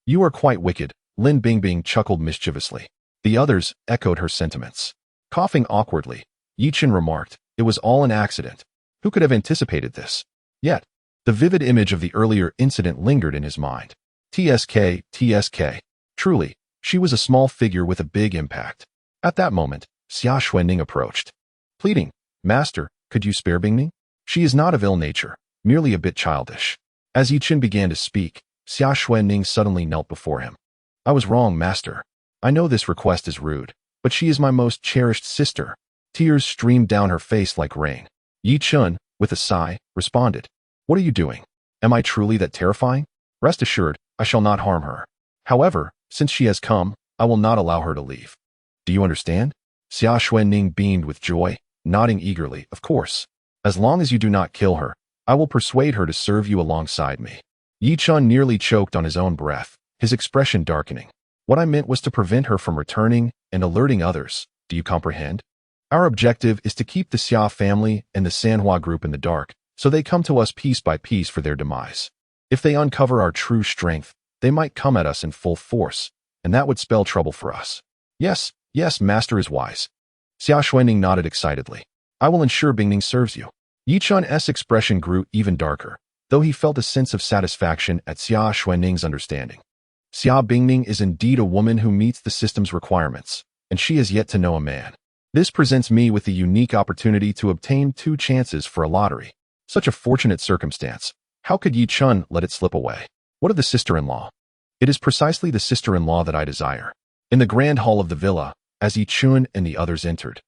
You are quite wicked, Lin Bingbing chuckled mischievously. The others echoed her sentiments. Coughing awkwardly, Yi Chen remarked, it was all an accident. Who could have anticipated this? Yet, the vivid image of the earlier incident lingered in his mind. TSK. Truly, she was a small figure with a big impact. At that moment, Xia Xuanning approached. Pleading, Master, could you spare Bingning? She is not of ill nature, merely a bit childish. As Yi Chen began to speak, Xia Xuanning suddenly knelt before him. I was wrong, Master. I know this request is rude, but she is my most cherished sister. Tears streamed down her face like rain. Yi Chen, with a sigh, responded. What are you doing? Am I truly that terrifying? Rest assured, I shall not harm her. However, since she has come, I will not allow her to leave. Do you understand? Xia Xuanning beamed with joy, nodding eagerly, of course. As long as you do not kill her, I will persuade her to serve you alongside me. Yi Chen nearly choked on his own breath, his expression darkening. What I meant was to prevent her from returning and alerting others. Do you comprehend? Our objective is to keep the Xia family and the Sanhua group in the dark, so they come to us piece by piece for their demise. If they uncover our true strength, they might come at us in full force, and that would spell trouble for us. Yes, Master is wise. Xia Xuanning nodded excitedly. I will ensure Bingning serves you. Yi Chun's expression grew even darker, though he felt a sense of satisfaction at Xia Xuanning's understanding. Xia Bingning is indeed a woman who meets the system's requirements, and she has yet to know a man. This presents me with the unique opportunity to obtain 2 chances for a lottery. Such a fortunate circumstance. How could Yi Chun let it slip away? What of the sister-in-law? It is precisely the sister-in-law that I desire. In the grand hall of the villa, as Yi Chun and the others entered,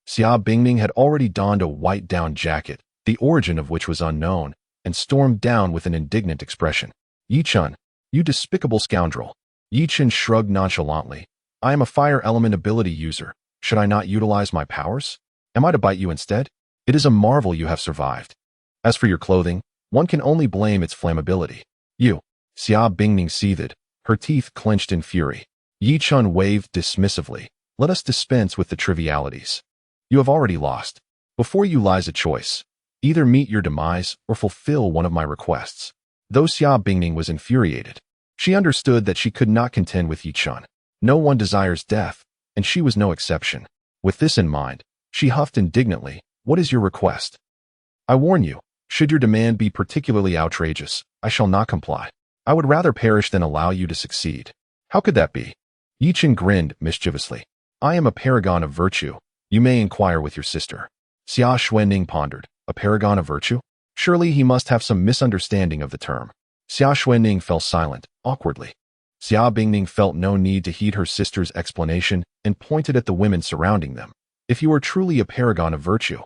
Xia Bingning had already donned a white down jacket, the origin of which was unknown, and stormed down with an indignant expression. Yi Chun, you despicable scoundrel. Yi Chun shrugged nonchalantly. I am a fire element ability user. Should I not utilize my powers? Am I to bite you instead? It is a marvel you have survived. As for your clothing, one can only blame its flammability. You. Xia Bingning seethed, her teeth clenched in fury. Yi Chun waved dismissively. Let us dispense with the trivialities. You have already lost. Before you lies a choice. Either meet your demise or fulfill one of my requests. Though Xia Bingning was infuriated, she understood that she could not contend with Yi Chun. No one desires death, and she was no exception. With this in mind, she huffed indignantly. What is your request? I warn you, should your demand be particularly outrageous, I shall not comply. I would rather perish than allow you to succeed. How could that be? Yi Chun grinned mischievously. I am a paragon of virtue. You may inquire with your sister. Xia Xuanning pondered. A paragon of virtue? Surely he must have some misunderstanding of the term. Xia Xuanning fell silent, awkwardly. Xia Bingning felt no need to heed her sister's explanation and pointed at the women surrounding them. If you are truly a paragon of virtue,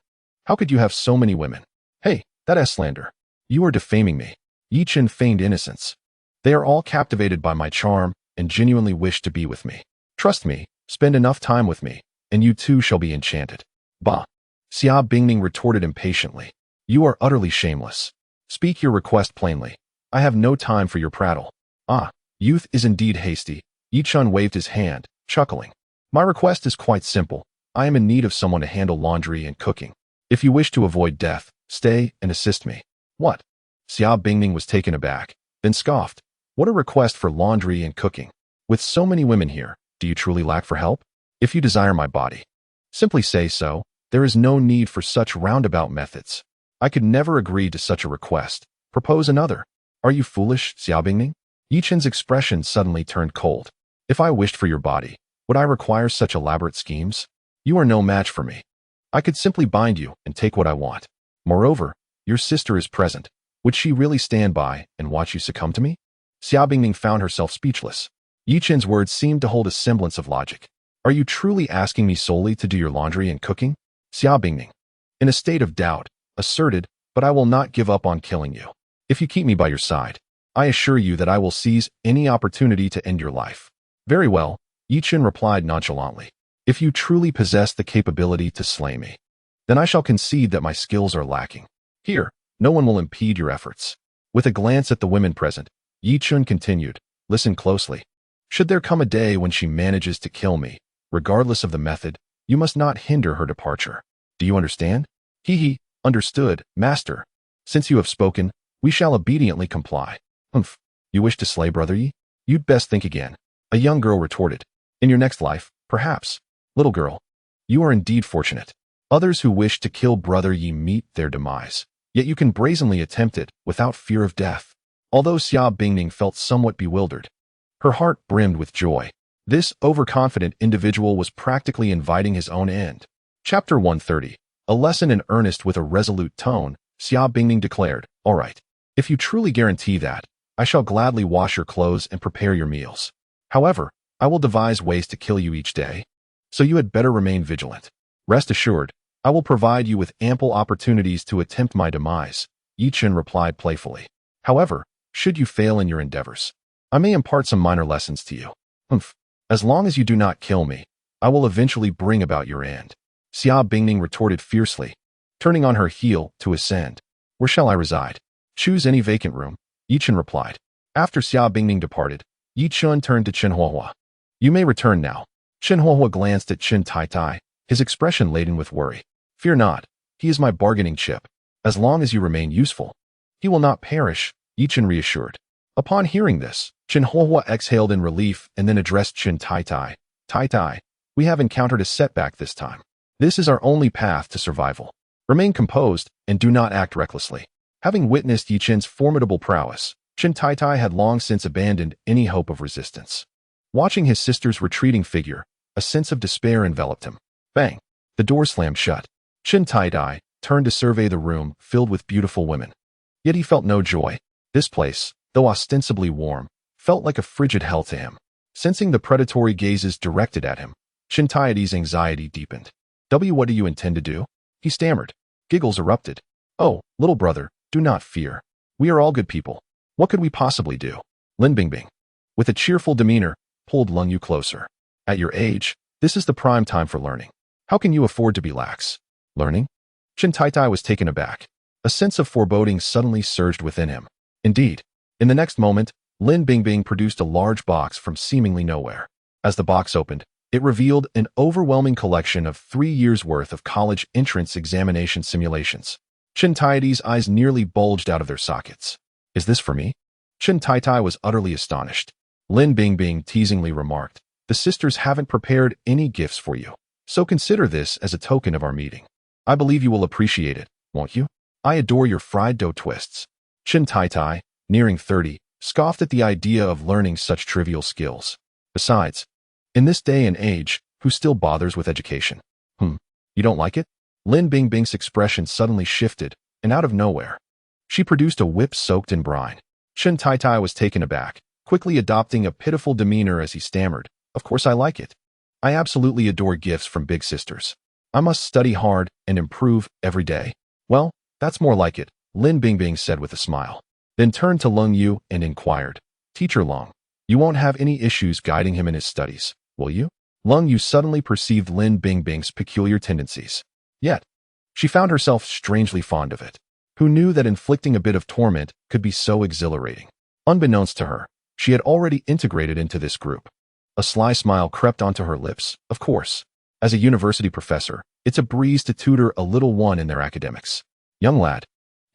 how could you have so many women? Hey, that is slander. You are defaming me. Yi Chen feigned innocence. They are all captivated by my charm and genuinely wish to be with me. Trust me, spend enough time with me, and you too shall be enchanted. Bah! Xia Bingning retorted impatiently. You are utterly shameless. Speak your request plainly. I have no time for your prattle. Ah, youth is indeed hasty. Yi Chen waved his hand, chuckling. My request is quite simple. I am in need of someone to handle laundry and cooking. If you wish to avoid death, stay and assist me. What? Xia Bingning was taken aback, then scoffed. What a request for laundry and cooking. With so many women here, do you truly lack for help? If you desire my body, simply say so. There is no need for such roundabout methods. I could never agree to such a request. Propose another. Are you foolish, Xia Bingning? Yi Chen's expression suddenly turned cold. If I wished for your body, would I require such elaborate schemes? You are no match for me. I could simply bind you and take what I want. Moreover, your sister is present. Would she really stand by and watch you succumb to me? Xia Bingning found herself speechless. Yi Chen's words seemed to hold a semblance of logic. Are you truly asking me solely to do your laundry and cooking? Xia Bingning, in a state of doubt, asserted, but I will not give up on killing you. If you keep me by your side, I assure you that I will seize any opportunity to end your life. Very well, Yi Chen replied nonchalantly. If you truly possess the capability to slay me, then I shall concede that my skills are lacking. Here, no one will impede your efforts. With a glance at the women present, Yi Chen continued, listen closely. Should there come a day when she manages to kill me, regardless of the method, you must not hinder her departure. Do you understand? He, understood, master. Since you have spoken, we shall obediently comply. Humph. You wish to slay Brother Yi? You'd best think again. A young girl retorted. In your next life, perhaps. Little girl, you are indeed fortunate. Others who wish to kill Brother Yi meet their demise. Yet you can brazenly attempt it without fear of death. Although Xia Bingning felt somewhat bewildered, her heart brimmed with joy. This overconfident individual was practically inviting his own end. Chapter 130. A lesson in earnest with a resolute tone, Xia Bingning declared, all right. If you truly guarantee that, I shall gladly wash your clothes and prepare your meals. However, I will devise ways to kill you each day. So you had better remain vigilant. Rest assured, I will provide you with ample opportunities to attempt my demise, Yi Chen replied playfully. However, should you fail in your endeavors, I may impart some minor lessons to you. Humph. As long as you do not kill me, I will eventually bring about your end. Xia Bingning retorted fiercely, turning on her heel to ascend. Where shall I reside? Choose any vacant room, Yi Chen replied. After Xia Bingning departed, Yi Chen turned to Chen Huohua. You may return now. Chen Huohua glanced at Chen Tai, his expression laden with worry. Fear not, he is my bargaining chip. As long as you remain useful, he will not perish, Yi Chen reassured. Upon hearing this, Chen Huohua exhaled in relief and then addressed Chen Tai. Tai, we have encountered a setback this time. This is our only path to survival. Remain composed and do not act recklessly. Having witnessed Yi Chen's formidable prowess, Chen Tai had long since abandoned any hope of resistance. Watching his sister's retreating figure, a sense of despair enveloped him. Bang! The door slammed shut. Chen Tai turned to survey the room filled with beautiful women. Yet he felt no joy. This place, though ostensibly warm, felt like a frigid hell to him. Sensing the predatory gazes directed at him, Chen Tai's anxiety deepened. What do you intend to do? He stammered. Giggles erupted. Oh, little brother, do not fear. We are all good people. What could we possibly do? Lin Bingbing, with a cheerful demeanor, pulled Lung Yu closer. At your age, this is the prime time for learning. How can you afford to be lax? Learning? Chen Tai was taken aback. A sense of foreboding suddenly surged within him. Indeed, in the next moment, Lin Bingbing produced a large box from seemingly nowhere. As the box opened, it revealed an overwhelming collection of 3 years' worth of college entrance examination simulations. Chen Tai's eyes nearly bulged out of their sockets. Is this for me? Chen Tai was utterly astonished. Lin Bingbing teasingly remarked, the sisters haven't prepared any gifts for you, so consider this as a token of our meeting. I believe you will appreciate it, won't you? I adore your fried dough twists. Chen Tai, nearing 30, scoffed at the idea of learning such trivial skills. Besides, in this day and age, who still bothers with education? You don't like it? Lin Bingbing's expression suddenly shifted, and out of nowhere, she produced a whip soaked in brine. Chen Taitai was taken aback, quickly adopting a pitiful demeanor as he stammered, "Of course I like it. I absolutely adore gifts from big sisters. I must study hard and improve every day." "Well, that's more like it," Lin Bingbing said with a smile. Then turned to Lung Yu and inquired, "Teacher Lung, you won't have any issues guiding him in his studies, will you?" Lung Yu suddenly perceived Lin Bingbing's peculiar tendencies. Yet, she found herself strangely fond of it. Who knew that inflicting a bit of torment could be so exhilarating? Unbeknownst to her, she had already integrated into this group. A sly smile crept onto her lips. Of course, as a university professor, it's a breeze to tutor a little one in their academics. "Young lad,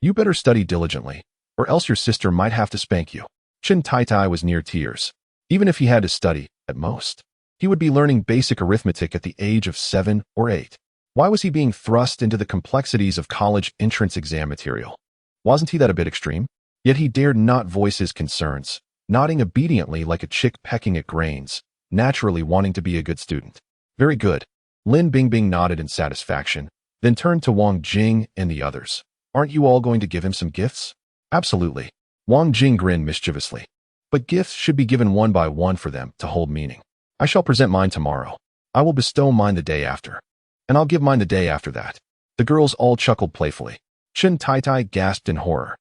you better study diligently, or else your sister might have to spank you." Chen Taitai was near tears. Even if he had to study, at most, he would be learning basic arithmetic at the age of 7 or 8. Why was he being thrust into the complexities of college entrance exam material? Wasn't he that a bit extreme? Yet he dared not voice his concerns, nodding obediently like a chick pecking at grains, naturally wanting to be a good student. "Very good." Lin Bingbing nodded in satisfaction, then turned to Wang Jing and the others. "Aren't you all going to give him some gifts?" "Absolutely." Wang Jing grinned mischievously. "But gifts should be given one by one for them to hold meaning. I shall present mine tomorrow. I will bestow mine the day after. And I'll give mine the day after that." The girls all chuckled playfully. Chen Taitai gasped in horror.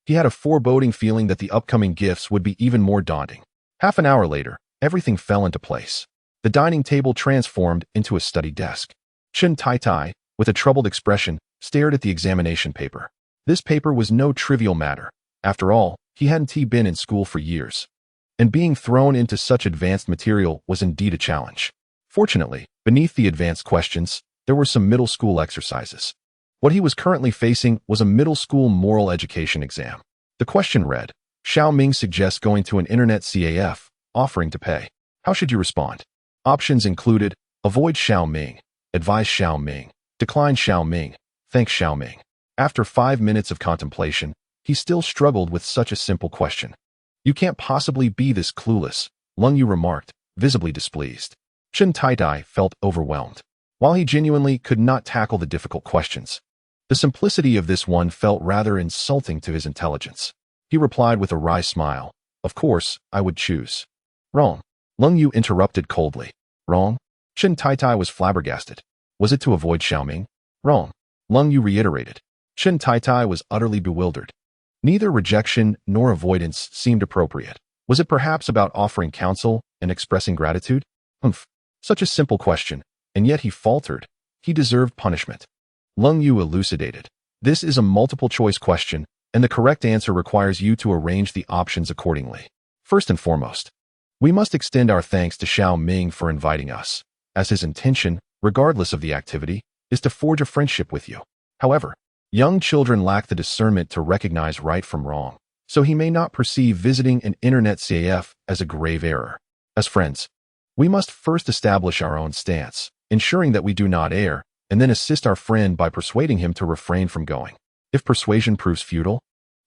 He had a foreboding feeling that the upcoming gifts would be even more daunting. Half an hour later, everything fell into place. The dining table transformed into a study desk. Chen Taitai, with a troubled expression, stared at the examination paper. This paper was no trivial matter. After all, he hadn't been in school for years. And being thrown into such advanced material was indeed a challenge. Fortunately, beneath the advanced questions, there were some middle school exercises. What he was currently facing was a middle school moral education exam. The question read, "Xiao Ming suggests going to an internet CAF, offering to pay. How should you respond?" Options included, avoid Xiao Ming, advise Xiao Ming, decline Xiao Ming, thank Xiao Ming. After 5 minutes of contemplation, he still struggled with such a simple question. "You can't possibly be this clueless," Lung Yu remarked, visibly displeased. Chen Taitai felt overwhelmed. While he genuinely could not tackle the difficult questions, the simplicity of this one felt rather insulting to his intelligence. He replied with a wry smile, "Of course, I would choose." "Wrong." Lung Yu interrupted coldly. "Wrong?" Chen Taitai was flabbergasted. "Was it to avoid Xiaoming?" "Wrong." Lung Yu reiterated. Chen Taitai was utterly bewildered. Neither rejection nor avoidance seemed appropriate. Was it perhaps about offering counsel and expressing gratitude? Such a simple question, and yet he faltered. He deserved punishment. Lung Yu elucidated. "This is a multiple-choice question, and the correct answer requires you to arrange the options accordingly. First and foremost, we must extend our thanks to Xiao Ming for inviting us, as his intention, regardless of the activity, is to forge a friendship with you. However, young children lack the discernment to recognize right from wrong, so he may not perceive visiting an internet CAF as a grave error. As friends, we must first establish our own stance, ensuring that we do not err, and then assist our friend by persuading him to refrain from going. If persuasion proves futile,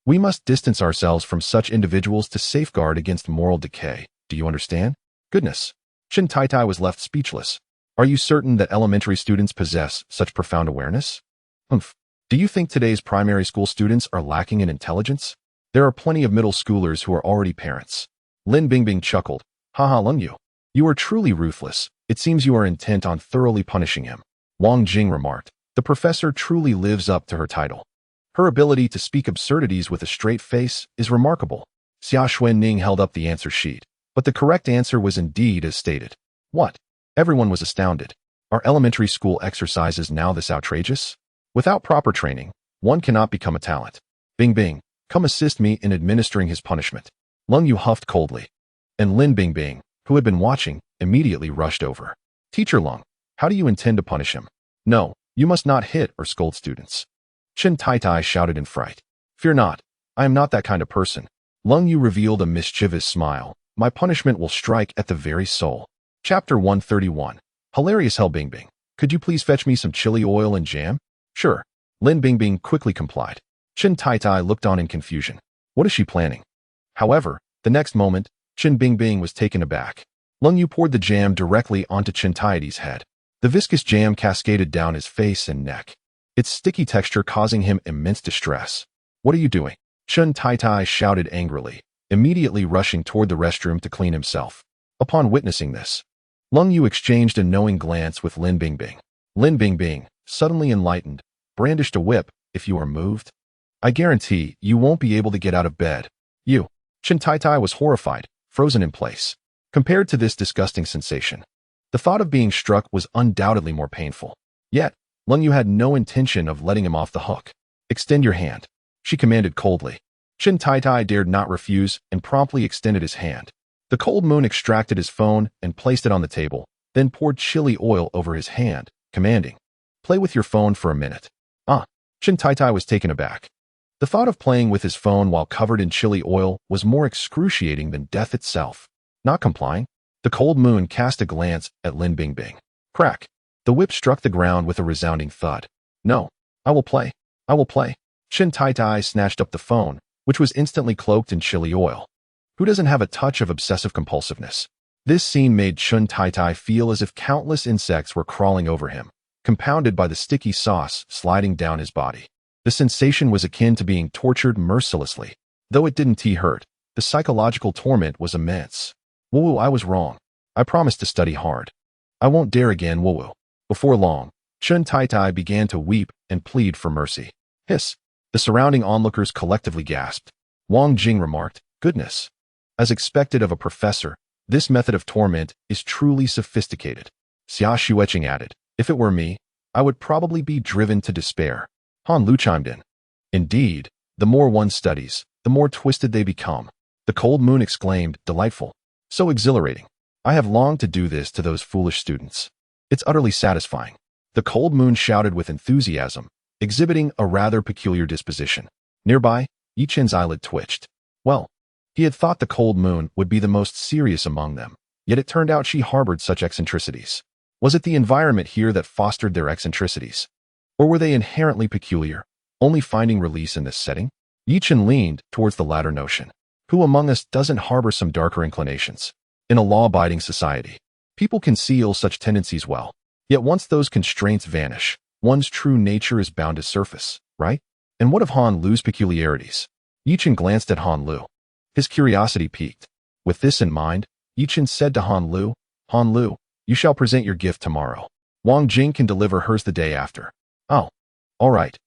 we must distance ourselves from such individuals to safeguard against moral decay. Do you understand?" Goodness. Chen Taitai was left speechless. "Are you certain that elementary students possess such profound awareness?" "Do you think today's primary school students are lacking in intelligence? There are plenty of middle schoolers who are already parents." Lin Bingbing chuckled. "Haha, Lung Yu. You are truly ruthless. It seems you are intent on thoroughly punishing him." Wang Jing remarked. "The professor truly lives up to her title. Her ability to speak absurdities with a straight face is remarkable." Xia Xuanning held up the answer sheet, but the correct answer was indeed as stated. "What?" Everyone was astounded. "Are elementary school exercises now this outrageous? Without proper training, one cannot become a talent. Bingbing, come assist me in administering his punishment." Lung Yu huffed coldly, and Lin Bingbing, who had been watching, immediately rushed over. "Teacher Lung, how do you intend to punish him?" "No, you must not hit or scold students." Chen Taitai shouted in fright. "Fear not, I am not that kind of person." Lung Yu revealed a mischievous smile. "My punishment will strike at the very soul." Chapter 131. Hilarious Hell Bingbing. "Could you please fetch me some chili oil and jam?" "Sure." Lin Bingbing quickly complied. Chen Taitai looked on in confusion. What is she planning? However, the next moment, Chen Bingbing was taken aback. Lung Yu poured the jam directly onto Chen Taitai's head. The viscous jam cascaded down his face and neck. its sticky texture causing him immense distress. "What are you doing?" Chun Tai shouted angrily, immediately rushing toward the restroom to clean himself. Upon witnessing this, Lung Yu exchanged a knowing glance with Lin Bingbing. Lin Bingbing, suddenly enlightened, brandished a whip. "If you are moved, I guarantee you won't be able to get out of bed." "You." Chun Tai was horrified, frozen in place. Compared to this disgusting sensation, the thought of being struck was undoubtedly more painful. Yet, Lung Yu had no intention of letting him off the hook. "Extend your hand," she commanded coldly. Chun Tai dared not refuse and promptly extended his hand. The cold moon extracted his phone and placed it on the table, then poured chili oil over his hand, commanding, "Play with your phone for a minute." "Ah." Chun Tai was taken aback. The thought of playing with his phone while covered in chili oil was more excruciating than death itself. Not complying, the cold moon cast a glance at Lin Bingbing. Crack! The whip struck the ground with a resounding thud. "No, I will play. I will play." Chun Tai snatched up the phone, which was instantly cloaked in chili oil. Who doesn't have a touch of obsessive compulsiveness? This scene made Chun Tai feel as if countless insects were crawling over him, compounded by the sticky sauce sliding down his body. The sensation was akin to being tortured mercilessly. Though it didn't hurt, the psychological torment was immense. "Woo, I was wrong. I promised to study hard. I won't dare again, woo." Before long, Chun Tai began to weep and plead for mercy. Hiss! The surrounding onlookers collectively gasped. Wang Jing remarked, "Goodness." As expected of a professor, this method of torment is truly sophisticated. Xia Shueqing added, "If it were me, I would probably be driven to despair." Han Lu chimed in. "Indeed, the more one studies, the more twisted they become." The cold moon exclaimed, "Delightful. So exhilarating. I have longed to do this to those foolish students. It's utterly satisfying." The cold moon shouted with enthusiasm, exhibiting a rather peculiar disposition. Nearby, Yi Chen's eyelid twitched. Well, he had thought the cold moon would be the most serious among them, yet it turned out she harbored such eccentricities. Was it the environment here that fostered their eccentricities? Or were they inherently peculiar, only finding release in this setting? Yi Chen leaned towards the latter notion. Who among us doesn't harbor some darker inclinations? In a law-abiding society, people conceal such tendencies well. Yet once those constraints vanish, one's true nature is bound to surface, right? And what of Han Lu's peculiarities? Yi Chen glanced at Han Lu. His curiosity piqued. With this in mind, Yi Chen said to Han Lu, "Han Lu, you shall present your gift tomorrow. Wang Jing can deliver hers the day after." "Oh, all right,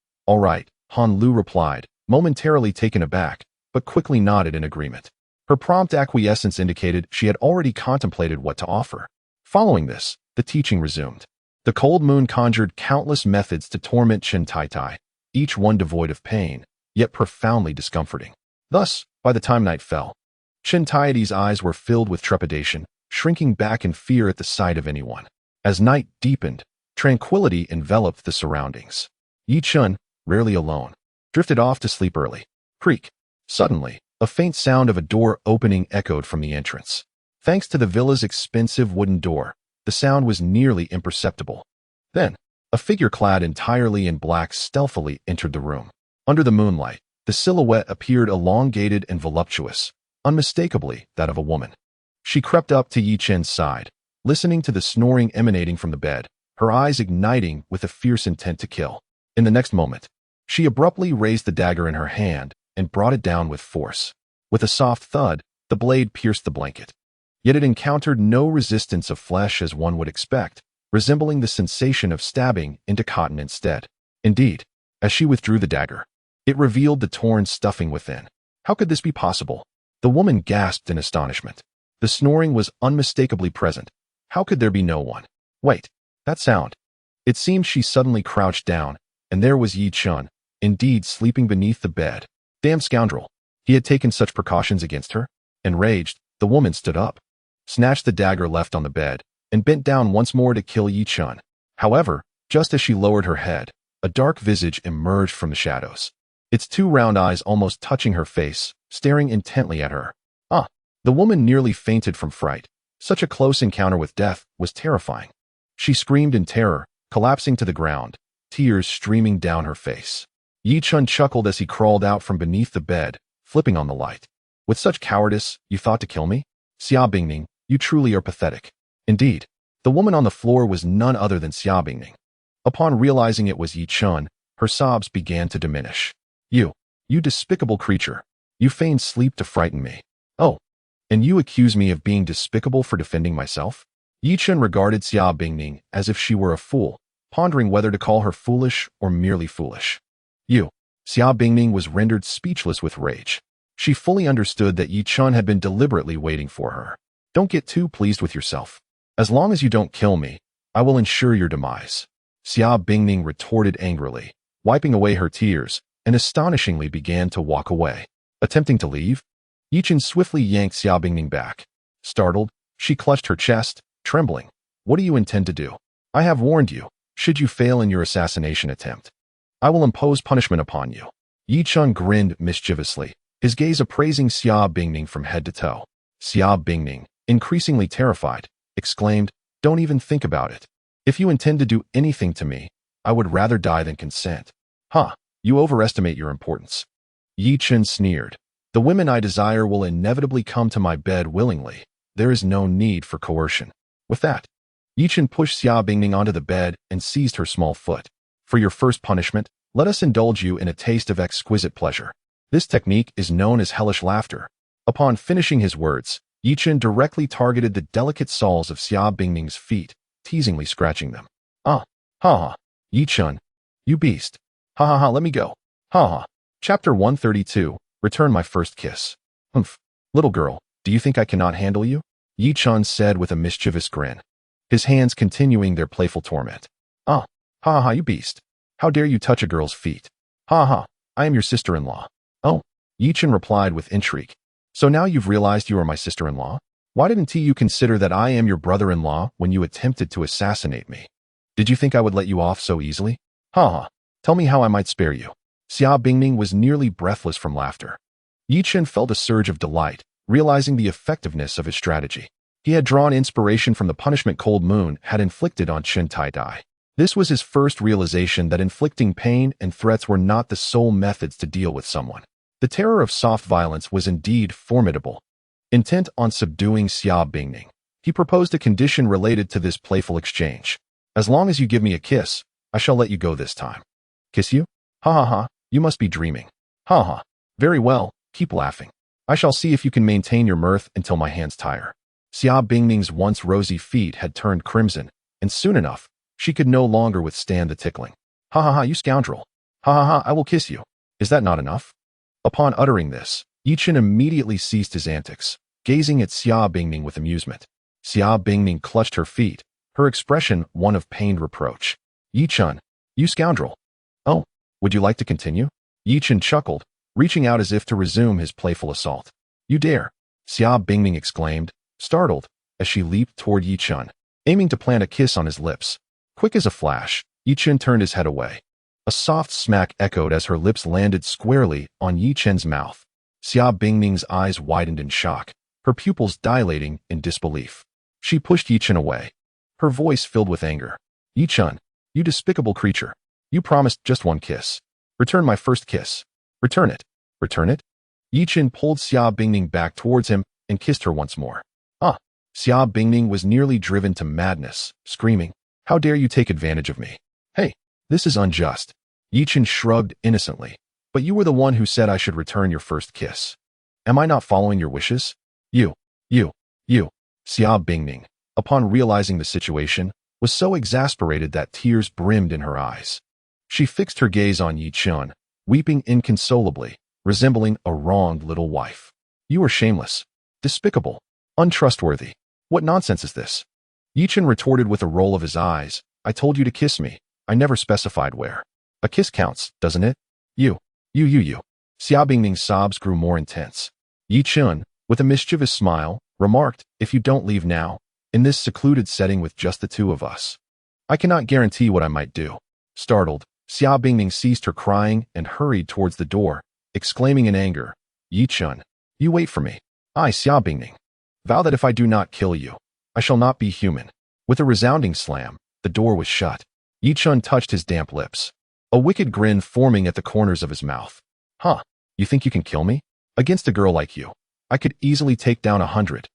Han Lu replied, momentarily taken aback, but quickly nodded in agreement. Her prompt acquiescence indicated she had already contemplated what to offer. Following this, the teaching resumed. The cold moon conjured countless methods to torment Chun Tai, each one devoid of pain, yet profoundly discomforting. Thus, by the time night fell, Chun Tai's eyes were filled with trepidation, shrinking back in fear at the sight of anyone. As night deepened, tranquility enveloped the surroundings. Yi Chun, rarely alone, drifted off to sleep early. Creak. Suddenly, a faint sound of a door opening echoed from the entrance. Thanks to the villa's expensive wooden door, the sound was nearly imperceptible. Then, a figure clad entirely in black stealthily entered the room. Under the moonlight, the silhouette appeared elongated and voluptuous, unmistakably that of a woman. She crept up to Yi Chen's side, listening to the snoring emanating from the bed, her eyes igniting with a fierce intent to kill. In the next moment, she abruptly raised the dagger in her hand and brought it down with force. With a soft thud, the blade pierced the blanket. Yet it encountered no resistance of flesh as one would expect, resembling the sensation of stabbing into cotton instead. Indeed, as she withdrew the dagger, it revealed the torn stuffing within. How could this be possible? The woman gasped in astonishment. The snoring was unmistakably present. How could there be no one? Wait, that sound. It seemed she suddenly crouched down, and there was Yi Chun, indeed sleeping beneath the bed. Damn scoundrel. He had taken such precautions against her. Enraged, the woman stood up, snatched the dagger left on the bed, and bent down once more to kill Yi Chun. However, just as she lowered her head, a dark visage emerged from the shadows. Its two round eyes almost touching her face, staring intently at her. Ah! The woman nearly fainted from fright. Such a close encounter with death was terrifying. She screamed in terror, collapsing to the ground, tears streaming down her face. Yi Chun chuckled as he crawled out from beneath the bed, flipping on the light. With such cowardice, you thought to kill me? Xia Bingning, you truly are pathetic. Indeed, the woman on the floor was none other than Xia Bingning. Upon realizing it was Yi Chun, her sobs began to diminish. You despicable creature. You feigned sleep to frighten me. Oh, and you accuse me of being despicable for defending myself? Yi Chen regarded Xia Bingning as if she were a fool, pondering whether to call her foolish or merely foolish. Xia Bingning was rendered speechless with rage. She fully understood that Yi Chen had been deliberately waiting for her. Don't get too pleased with yourself. As long as you don't kill me, I will ensure your demise. Xia Bingning retorted angrily, wiping away her tears, and astonishingly began to walk away. Attempting to leave, Yi Chen swiftly yanked Xia Bingning back. Startled, she clutched her chest, trembling. What do you intend to do? I have warned you. Should you fail in your assassination attempt, I will impose punishment upon you. Yi Chen grinned mischievously, his gaze appraising Xia Bingning from head to toe. Xia Bingning, increasingly terrified, exclaimed, Don't even think about it. If you intend to do anything to me, I would rather die than consent. You overestimate your importance. Yi Chen sneered. The women I desire will inevitably come to my bed willingly. There is no need for coercion. With that, Yi Chen pushed Xia Bingning onto the bed and seized her small foot. For your first punishment, let us indulge you in a taste of exquisite pleasure. This technique is known as hellish laughter. Upon finishing his words, Yi Chen directly targeted the delicate soles of Xia Bingning's feet, teasingly scratching them. Yi Chen, you beast. Let me go. Chapter 132, Return My First Kiss. Little girl, do you think I cannot handle you? Yi Chen said with a mischievous grin, his hands continuing their playful torment. You beast. How dare you touch a girl's feet? I am your sister-in-law. Oh, Yi Chen replied with intrigue. So now you've realized you are my sister-in-law? Why didn't you consider that I am your brother-in-law when you attempted to assassinate me? Did you think I would let you off so easily? Tell me how I might spare you. Xia Bingning was nearly breathless from laughter. Yi Chen felt a surge of delight, realizing the effectiveness of his strategy. He had drawn inspiration from the punishment Cold Moon had inflicted on Chen Tai-Dai. This was his first realization that inflicting pain and threats were not the sole methods to deal with someone. The terror of soft violence was indeed formidable. Intent on subduing Xia Bingning, he proposed a condition related to this playful exchange. As long as you give me a kiss, I shall let you go this time. Kiss you? You must be dreaming. Very well, keep laughing. I shall see if you can maintain your mirth until my hands tire. Xia Bingning's once rosy feet had turned crimson, and soon enough, she could no longer withstand the tickling. You scoundrel. I will kiss you. Is that not enough? Upon uttering this, Yi Chen immediately ceased his antics, gazing at Xia Bingning with amusement. Xia Bingning clutched her feet, her expression one of pained reproach. Yi Chen, you scoundrel. Oh, would you like to continue? Yi Chen chuckled, reaching out as if to resume his playful assault. You dare, Xia Bingning exclaimed, startled, as she leaped toward Yi Chen, aiming to plant a kiss on his lips. Quick as a flash, Yi Chen turned his head away. A soft smack echoed as her lips landed squarely on Yi Chen's mouth. Xia Bingning's eyes widened in shock, her pupils dilating in disbelief. She pushed Yi Chen away, her voice filled with anger. Yi Chen, you despicable creature. You promised just one kiss. Return my first kiss. Return it. Return it? Yi Chen pulled Xia Bingning back towards him and kissed her once more. Xia Bingning was nearly driven to madness, screaming, How dare you take advantage of me? Hey, this is unjust. Yi Chen shrugged innocently. But you were the one who said I should return your first kiss. Am I not following your wishes? You. Xia Bingning, upon realizing the situation, was so exasperated that tears brimmed in her eyes. She fixed her gaze on Yi Chen, weeping inconsolably, resembling a wronged little wife. You are shameless, despicable, untrustworthy. What nonsense is this? Yi Chen retorted with a roll of his eyes. I told you to kiss me. I never specified where. A kiss counts, doesn't it? You. Xia Bingning's sobs grew more intense. Yi Chen, with a mischievous smile, remarked, If you don't leave now, in this secluded setting with just the two of us, I cannot guarantee what I might do. Startled, Xia Bingning ceased her crying and hurried towards the door, exclaiming in anger, Yi Chen, you wait for me. I, Xia Bingning, vow that if I do not kill you, I shall not be human. With a resounding slam, the door was shut. Yi Chen touched his damp lips, a wicked grin forming at the corners of his mouth. You think you can kill me? Against a girl like you, I could easily take down 100.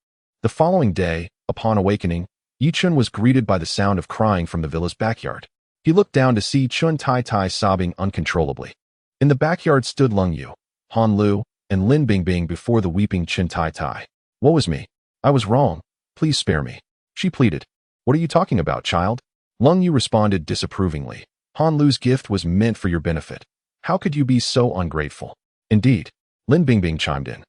The following day, upon awakening, Yi Chen was greeted by the sound of crying from the villa's backyard. He looked down to see Chun Tai Tai sobbing uncontrollably. In the backyard stood Lung Yu, Han Lu, and Lin Bingbing before the weeping Chun Tai Tai. Woe is me. I was wrong. Please spare me. She pleaded. What are you talking about, child? Lung Yu responded disapprovingly. Han Lu's gift was meant for your benefit. How could you be so ungrateful? Indeed, Lin Bingbing chimed in.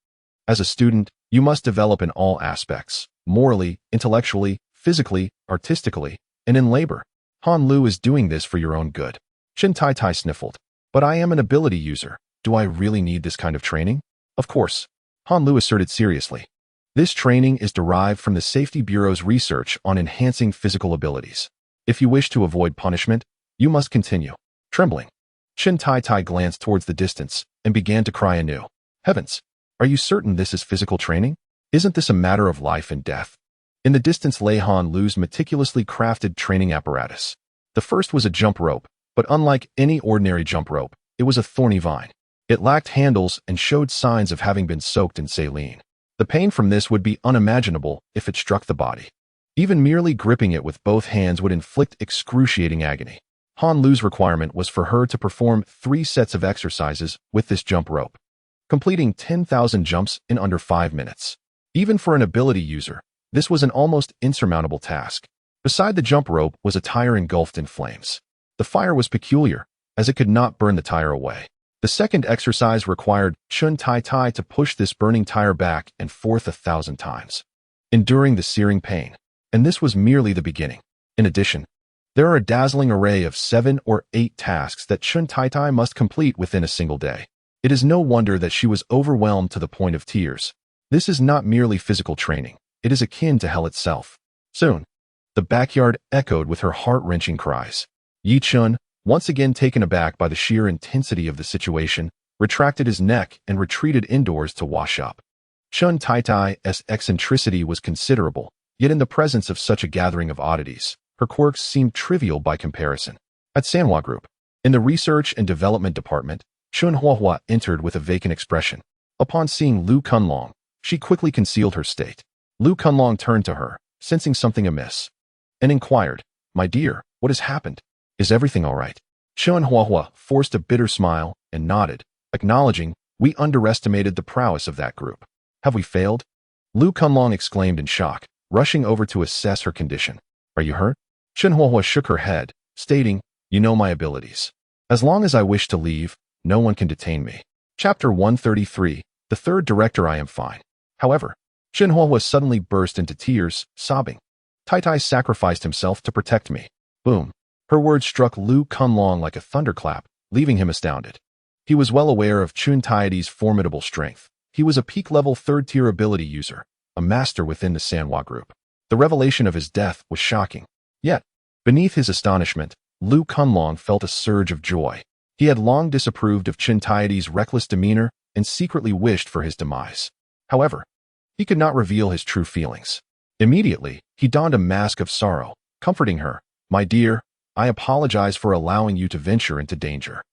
As a student, you must develop in all aspects, morally, intellectually, physically, artistically, and in labor. Han Lu is doing this for your own good. Chun Tai Tai sniffled. But I am an ability user. Do I really need this kind of training? Of course, Han Lu asserted seriously. This training is derived from the Safety Bureau's research on enhancing physical abilities. If you wish to avoid punishment, you must continue. Trembling, Chun Tai Tai glanced towards the distance and began to cry anew. Heavens, are you certain this is physical training? Isn't this a matter of life and death? In the distance lay Han Lu's meticulously crafted training apparatus. The first was a jump rope, but unlike any ordinary jump rope, it was a thorny vine. It lacked handles and showed signs of having been soaked in saline. The pain from this would be unimaginable if it struck the body. Even merely gripping it with both hands would inflict excruciating agony. Han Lu's requirement was for her to perform 3 sets of exercises with this jump rope, completing 10,000 jumps in under 5 minutes. Even for an ability user, this was an almost insurmountable task. Beside the jump rope was a tire engulfed in flames. The fire was peculiar, as it could not burn the tire away. The second exercise required Chun Tai Tai to push this burning tire back and forth 1,000 times, enduring the searing pain. And this was merely the beginning. In addition, there are a dazzling array of 7 or 8 tasks that Chun Tai Tai must complete within a single day. It is no wonder that she was overwhelmed to the point of tears. This is not merely physical training. It is akin to hell itself. Soon, the backyard echoed with her heart-wrenching cries. Yi Chun, once again taken aback by the sheer intensity of the situation, retracted his neck and retreated indoors to wash up. Chun Tai Tai's eccentricity was considerable, yet in the presence of such a gathering of oddities, her quirks seemed trivial by comparison. At Sanoa Group, in the Research and Development Department, Chun Huahua entered with a vacant expression. Upon seeing Lu Kunlong, she quickly concealed her state. Lu Kunlong turned to her, sensing something amiss, and inquired, "My dear, what has happened? Is everything all right?" Chun Huahua forced a bitter smile and nodded, acknowledging, "We underestimated the prowess of that group. Have we failed?" Lu Kunlong exclaimed in shock, rushing over to assess her condition. "Are you hurt?" Chun Huahua shook her head, stating, "You know my abilities. As long as I wish to leave, no one can detain me." Chapter 133, The Third Director. I am fine. However, Chun Huahua suddenly burst into tears, sobbing. Tai Tai sacrificed himself to protect me. Boom. Her words struck Lu Kunlong like a thunderclap, leaving him astounded. He was well aware of Chun Tai's formidable strength. He was a peak-level 3rd-tier ability user, a master within the Sanoa Group. The revelation of his death was shocking. Yet, beneath his astonishment, Lu Kunlong felt a surge of joy. He had long disapproved of Chun Tai's reckless demeanor and secretly wished for his demise. However, he could not reveal his true feelings. Immediately, he donned a mask of sorrow, comforting her. "My dear, I apologize for allowing you to venture into danger.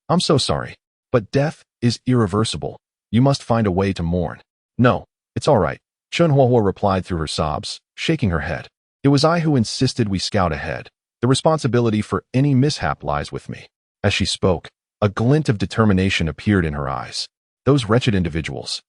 I'm so sorry, but death is irreversible. You must find a way to mourn." "No, it's all right," Chun Huahua replied through her sobs, shaking her head. "It was I who insisted we scout ahead. The responsibility for any mishap lies with me." As she spoke, a glint of determination appeared in her eyes. "Those wretched individuals.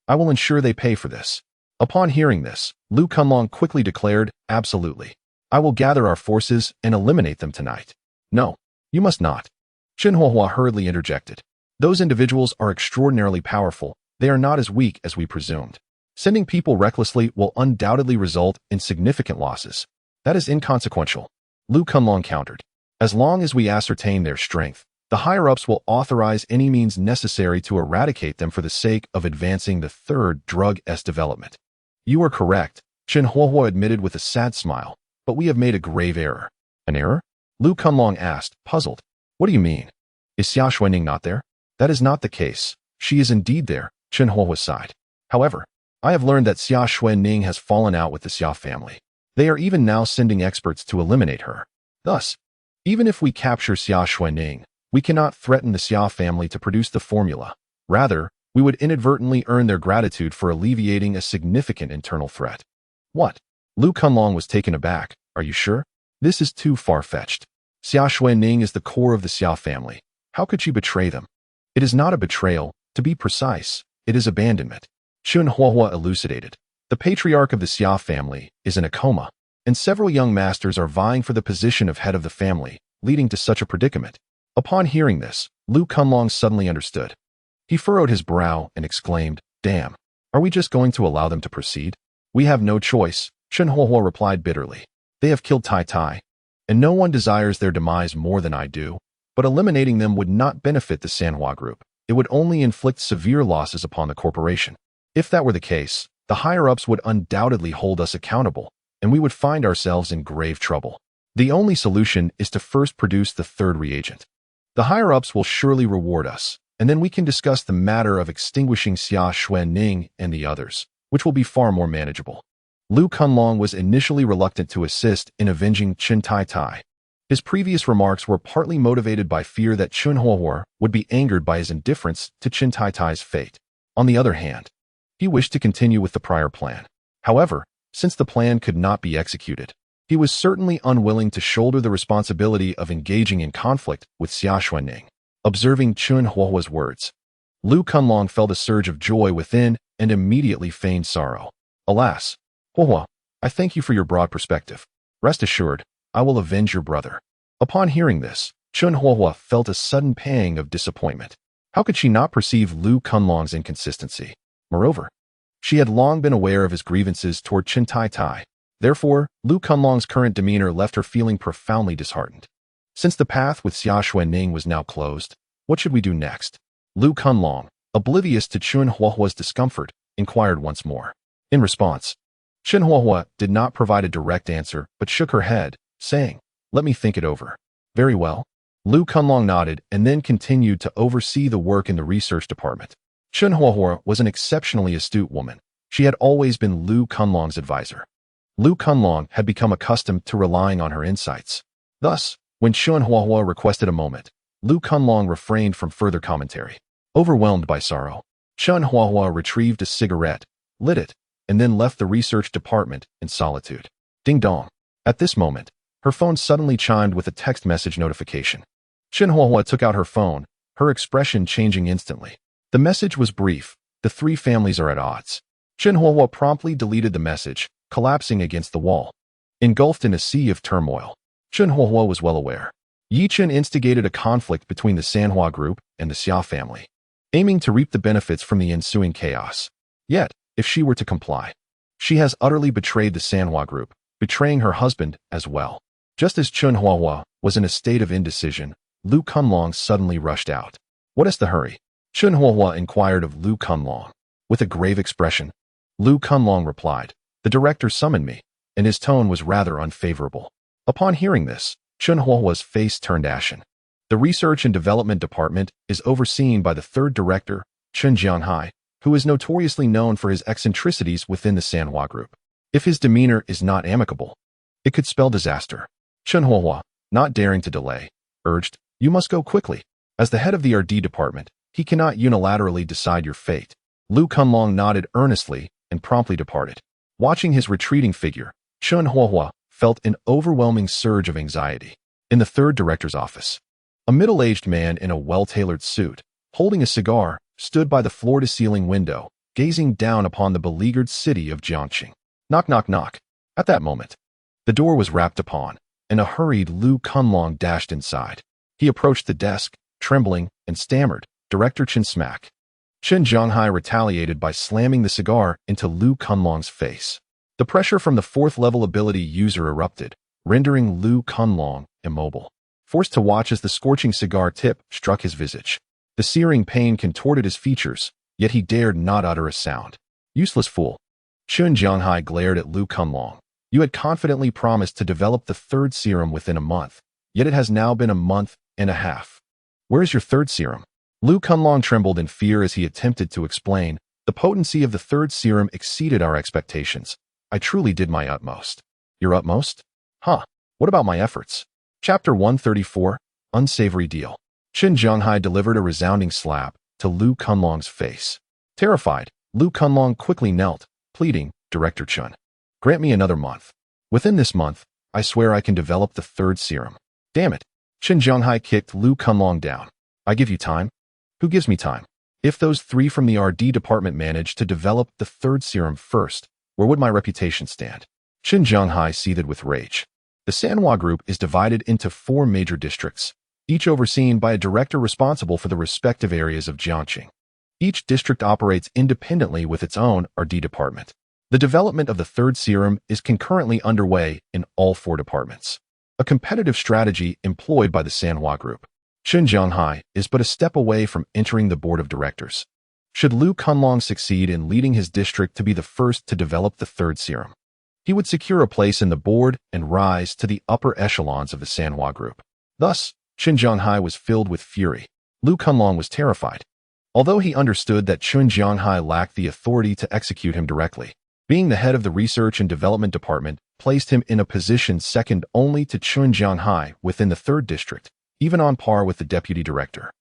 I will ensure they pay for this." Upon hearing this, Lu Kunlong quickly declared, "Absolutely. I will gather our forces and eliminate them tonight." "No, you must not," Chun Huahua hurriedly interjected. "Those individuals are extraordinarily powerful. They are not as weak as we presumed. Sending people recklessly will undoubtedly result in significant losses. That is inconsequential," Lu Kunlong countered. "As long as we ascertain their strength, the higher-ups will authorize any means necessary to eradicate them for the sake of advancing the 3rd drug's development." "You are correct," Chun Huahua admitted with a sad smile, "but we have made a grave error." "An error?" Lu Kunlong asked, puzzled. "What do you mean? Is Xia Xuanning not there?" "That is not the case. She is indeed there," Chun Huahua sighed. "However, I have learned that Xia Xuanning has fallen out with the Xia family. They are even now sending experts to eliminate her. Thus, even if we capture Xia Xuanning, we cannot threaten the Xia family to produce the formula. Rather, we would inadvertently earn their gratitude for alleviating a significant internal threat." "What?" Lu Kunlong was taken aback. "Are you sure? This is too far-fetched." Xia Xuanning is the core of the Xia family. How could you betray them? It is not a betrayal, to be precise. It is abandonment. Chun Huahua elucidated. The patriarch of the Xia family is in a coma, and several young masters are vying for the position of head of the family, leading to such a predicament. Upon hearing this, Lu Kunlong suddenly understood. He furrowed his brow and exclaimed, "Damn! Are we just going to allow them to proceed?" "We have no choice," Chun Huahua replied bitterly. "They have killed Tai Tai, and no one desires their demise more than I do, but eliminating them would not benefit the Sanhua group. It would only inflict severe losses upon the corporation. If that were the case, the higher-ups would undoubtedly hold us accountable, and we would find ourselves in grave trouble. The only solution is to first produce the third reagent. The higher-ups will surely reward us, and then we can discuss the matter of extinguishing Xia Xuanning and the others, which will be far more manageable." Lu Kunlong was initially reluctant to assist in avenging Chun Tai Tai. His previous remarks were partly motivated by fear that Chun Huahua would be angered by his indifference to Chun Tai Tai's fate. On the other hand, he wished to continue with the prior plan. However, since the plan could not be executed, he was certainly unwilling to shoulder the responsibility of engaging in conflict with Xia Xuanning. Observing Chun Huahua's words, Lu Kunlong felt a surge of joy within and immediately feigned sorrow. "Alas, Huahua, I thank you for your broad perspective. Rest assured, I will avenge your brother." Upon hearing this, Chun Huahua felt a sudden pang of disappointment. How could she not perceive Lu Kunlong's inconsistency? Moreover, she had long been aware of his grievances toward Chun Tai Tai. Therefore, Lu Kunlong's current demeanor left her feeling profoundly disheartened. Since the path with Xia Xuanning was now closed, what should we do next? Lu Kunlong, oblivious to Chun Huahua's discomfort, inquired once more. In response, Chun Huahua did not provide a direct answer but shook her head, saying, "Let me think it over." "Very well." Lu Kunlong nodded and then continued to oversee the work in the research department. Chun Huahua was an exceptionally astute woman. She had always been Lu Kunlong's advisor. Lu Kunlong had become accustomed to relying on her insights. Thus, when Chun Huahua requested a moment, Lu Kunlong refrained from further commentary. Overwhelmed by sorrow, Chun Huahua retrieved a cigarette, lit it, and then left the research department in solitude. Ding dong. At this moment, her phone suddenly chimed with a text message notification. Chun Huahua took out her phone, her expression changing instantly. The message was brief. "The three families are at odds." Chun Huahua promptly deleted the message, collapsing against the wall. Engulfed in a sea of turmoil, Chun Huahua was well aware. Yi Chun instigated a conflict between the Sanhua group and the Xia family, aiming to reap the benefits from the ensuing chaos. Yet, if she were to comply, she has utterly betrayed the Sanhua group, betraying her husband as well. Just as Chun Huahua was in a state of indecision, Lu Kunlong suddenly rushed out. "What is the hurry?" Chun Huahua inquired of Lu Kunlong. With a grave expression, Lu Kunlong replied, "The director summoned me," and his tone was rather unfavorable. Upon hearing this, Chun Huahua's face turned ashen. The Research and Development Department is overseen by the third director, Chun Jianhai, who is notoriously known for his eccentricities within the Sanhua group. If his demeanor is not amicable, it could spell disaster. Chun Huahua, not daring to delay, urged, "You must go quickly. As the head of the RD department, he cannot unilaterally decide your fate." Lu Kunlong nodded earnestly and promptly departed. Watching his retreating figure, Chun Huahua felt an overwhelming surge of anxiety. In the third director's office, a middle-aged man in a well-tailored suit, holding a cigar, stood by the floor-to-ceiling window, gazing down upon the beleaguered city of Jiangqing. Knock, knock, knock. At that moment, the door was rapped upon, and a hurried Lu Kunlong dashed inside. He approached the desk, trembling, and stammered, "Director Chen smack." Chen Jianghai retaliated by slamming the cigar into Lu Kunlong's face. The pressure from the fourth-level ability user erupted, rendering Lu Kunlong immobile, forced to watch as the scorching cigar tip struck his visage. The searing pain contorted his features, yet he dared not utter a sound. "Useless fool." Chun Jianghai glared at Lu Kunlong. "You had confidently promised to develop the third serum within a month, yet it has now been a month and a half. Where is your third serum?" Lu Kunlong trembled in fear as he attempted to explain, "The potency of the third serum exceeded our expectations. I truly did my utmost." "Your utmost? Huh. What about my efforts?" Chapter 134, Unsavory Deal. Chen Jianghai delivered a resounding slap to Lu Kunlong's face. Terrified, Lu Kunlong quickly knelt, pleading, "Director Chun, grant me another month. Within this month, I swear I can develop the third serum." Damn it. Chen Zhonghai kicked Lu Kunlong down. I give you time? Who gives me time? If those three from the RD department managed to develop the third serum first, where would my reputation stand? Chen Zhonghai seethed with rage. The Sanoa group is divided into 4 major districts, each overseen by a director responsible for the respective areas of Jiangqing. Each district operates independently with its own RD department. The development of the third serum is concurrently underway in all 4 departments. A competitive strategy employed by the Sanoa group. Chen Zhonghai is but a step away from entering the board of directors. Should Lu Kunlong succeed in leading his district to be the first to develop the third serum, he would secure a place in the board and rise to the upper echelons of the Sanoa group. Thus, Chen Zhonghai was filled with fury. Lu Kunlong was terrified. Although he understood that Chen Zhonghai lacked the authority to execute him directly, being the head of the research and development department placed him in a position second only to Chen Zhonghai within the third district, even on par with the deputy director.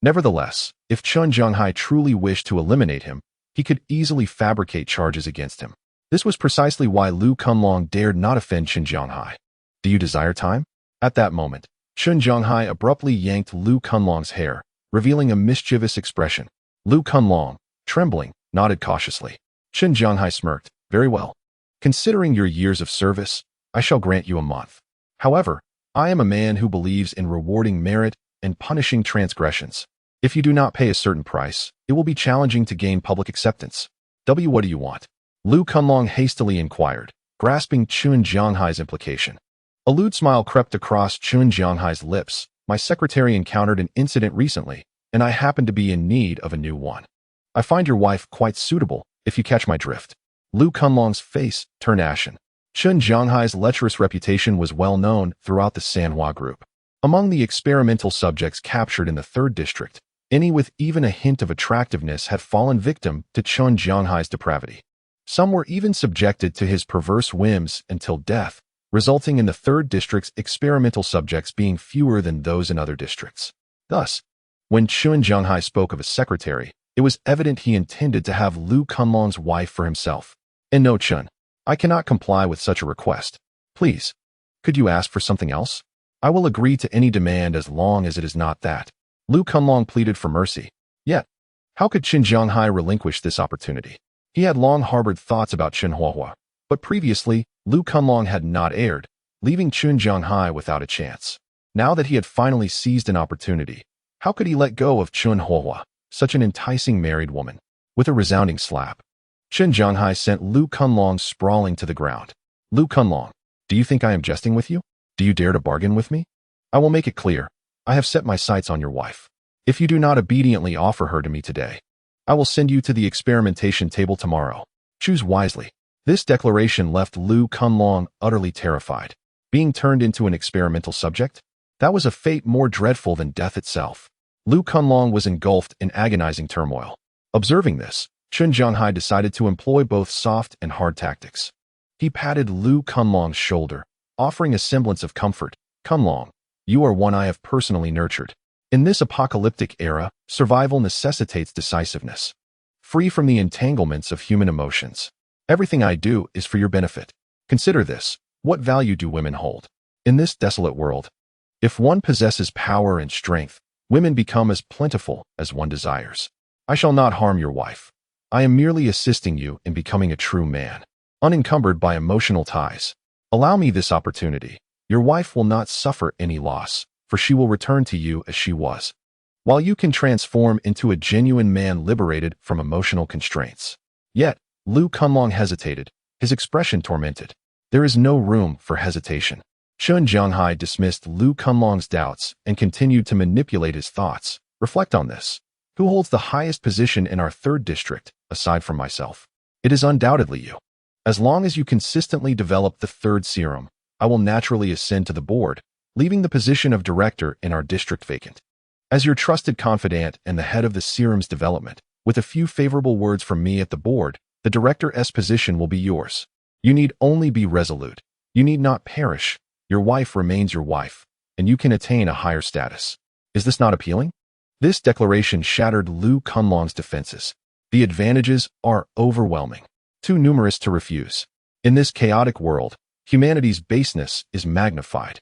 Nevertheless, if Chen Zhonghai truly wished to eliminate him, he could easily fabricate charges against him. This was precisely why Lu Kunlong dared not offend Chen Zhonghai. Do you desire time? At that moment, Chen Zhonghai abruptly yanked Lu Kunlong's hair, revealing a mischievous expression. Lu Kunlong, trembling, nodded cautiously. Chen Zhonghai smirked. Very well. Considering your years of service, I shall grant you a month. However, I am a man who believes in rewarding merit and punishing transgressions. If you do not pay a certain price, it will be challenging to gain public acceptance. What do you want? Lu Kunlong hastily inquired, grasping Chen Zhonghai's implication. A lewd smile crept across Chen Zhonghai's lips. My secretary encountered an incident recently, and I happen to be in need of a new one. I find your wife quite suitable, if you catch my drift. Lu Kunlong's face turned ashen. Chen Zhonghai's lecherous reputation was well known throughout the Sanoa group. Among the experimental subjects captured in the third district, any with even a hint of attractiveness had fallen victim to Chen Zhonghai's depravity. Some were even subjected to his perverse whims until death, resulting in the third district's experimental subjects being fewer than those in other districts. Thus, when Chen Zhonghai spoke of a secretary, it was evident he intended to have Lu Kunlong's wife for himself. And no, Chen, I cannot comply with such a request. Please, could you ask for something else? I will agree to any demand as long as it is not that. Lu Kunlong pleaded for mercy. Yet, how could Chen Zhonghai relinquish this opportunity? He had long harbored thoughts about Chen Huohua, but previously, Lu Kunlong had not erred, leaving Chen Zhonghai without a chance. Now that he had finally seized an opportunity, how could he let go of Chen Huohua, such an enticing married woman? With a resounding slap, Chen Zhonghai sent Lu Kunlong sprawling to the ground. Lu Kunlong, do you think I am jesting with you? Do you dare to bargain with me? I will make it clear. I have set my sights on your wife. If you do not obediently offer her to me today, I will send you to the experimentation table tomorrow. Choose wisely. This declaration left Lu Kunlong utterly terrified. Being turned into an experimental subject? That was a fate more dreadful than death itself. Lu Kunlong was engulfed in agonizing turmoil. Observing this, Chen Zhonghai decided to employ both soft and hard tactics. He patted Lu Kunlong's shoulder, offering a semblance of comfort. Kunlong, you are one I have personally nurtured. In this apocalyptic era, survival necessitates decisiveness. Free from the entanglements of human emotions. Everything I do is for your benefit. Consider this. What value do women hold? In this desolate world, if one possesses power and strength, women become as plentiful as one desires. I shall not harm your wife. I am merely assisting you in becoming a true man, unencumbered by emotional ties. Allow me this opportunity. Your wife will not suffer any loss, for she will return to you as she was, while you can transform into a genuine man liberated from emotional constraints. Yet, Lu Kunlong hesitated, his expression tormented. There is no room for hesitation. Chen Zhonghai dismissed Lu Kunlong's doubts and continued to manipulate his thoughts. Reflect on this. Who holds the highest position in our third district, aside from myself? It is undoubtedly you. As long as you consistently develop the third serum, I will naturally ascend to the board, leaving the position of director in our district vacant. As your trusted confidant and the head of the serum's development, with a few favorable words from me at the board, the director's position will be yours. You need only be resolute. You need not perish. Your wife remains your wife, and you can attain a higher status. Is this not appealing? This declaration shattered Lu Kunlong's defenses. The advantages are overwhelming, too numerous to refuse. In this chaotic world, humanity's baseness is magnified.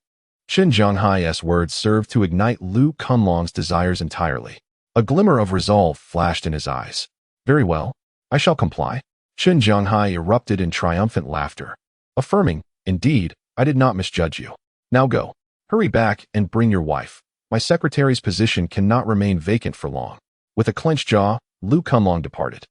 Qin Zhonghai's words served to ignite Lu Kunlong's desires entirely. A glimmer of resolve flashed in his eyes. Very well, I shall comply. Qin Zhonghai erupted in triumphant laughter, affirming, indeed, I did not misjudge you. Now go. Hurry back and bring your wife. My secretary's position cannot remain vacant for long. With a clenched jaw, Lu Kunlong departed.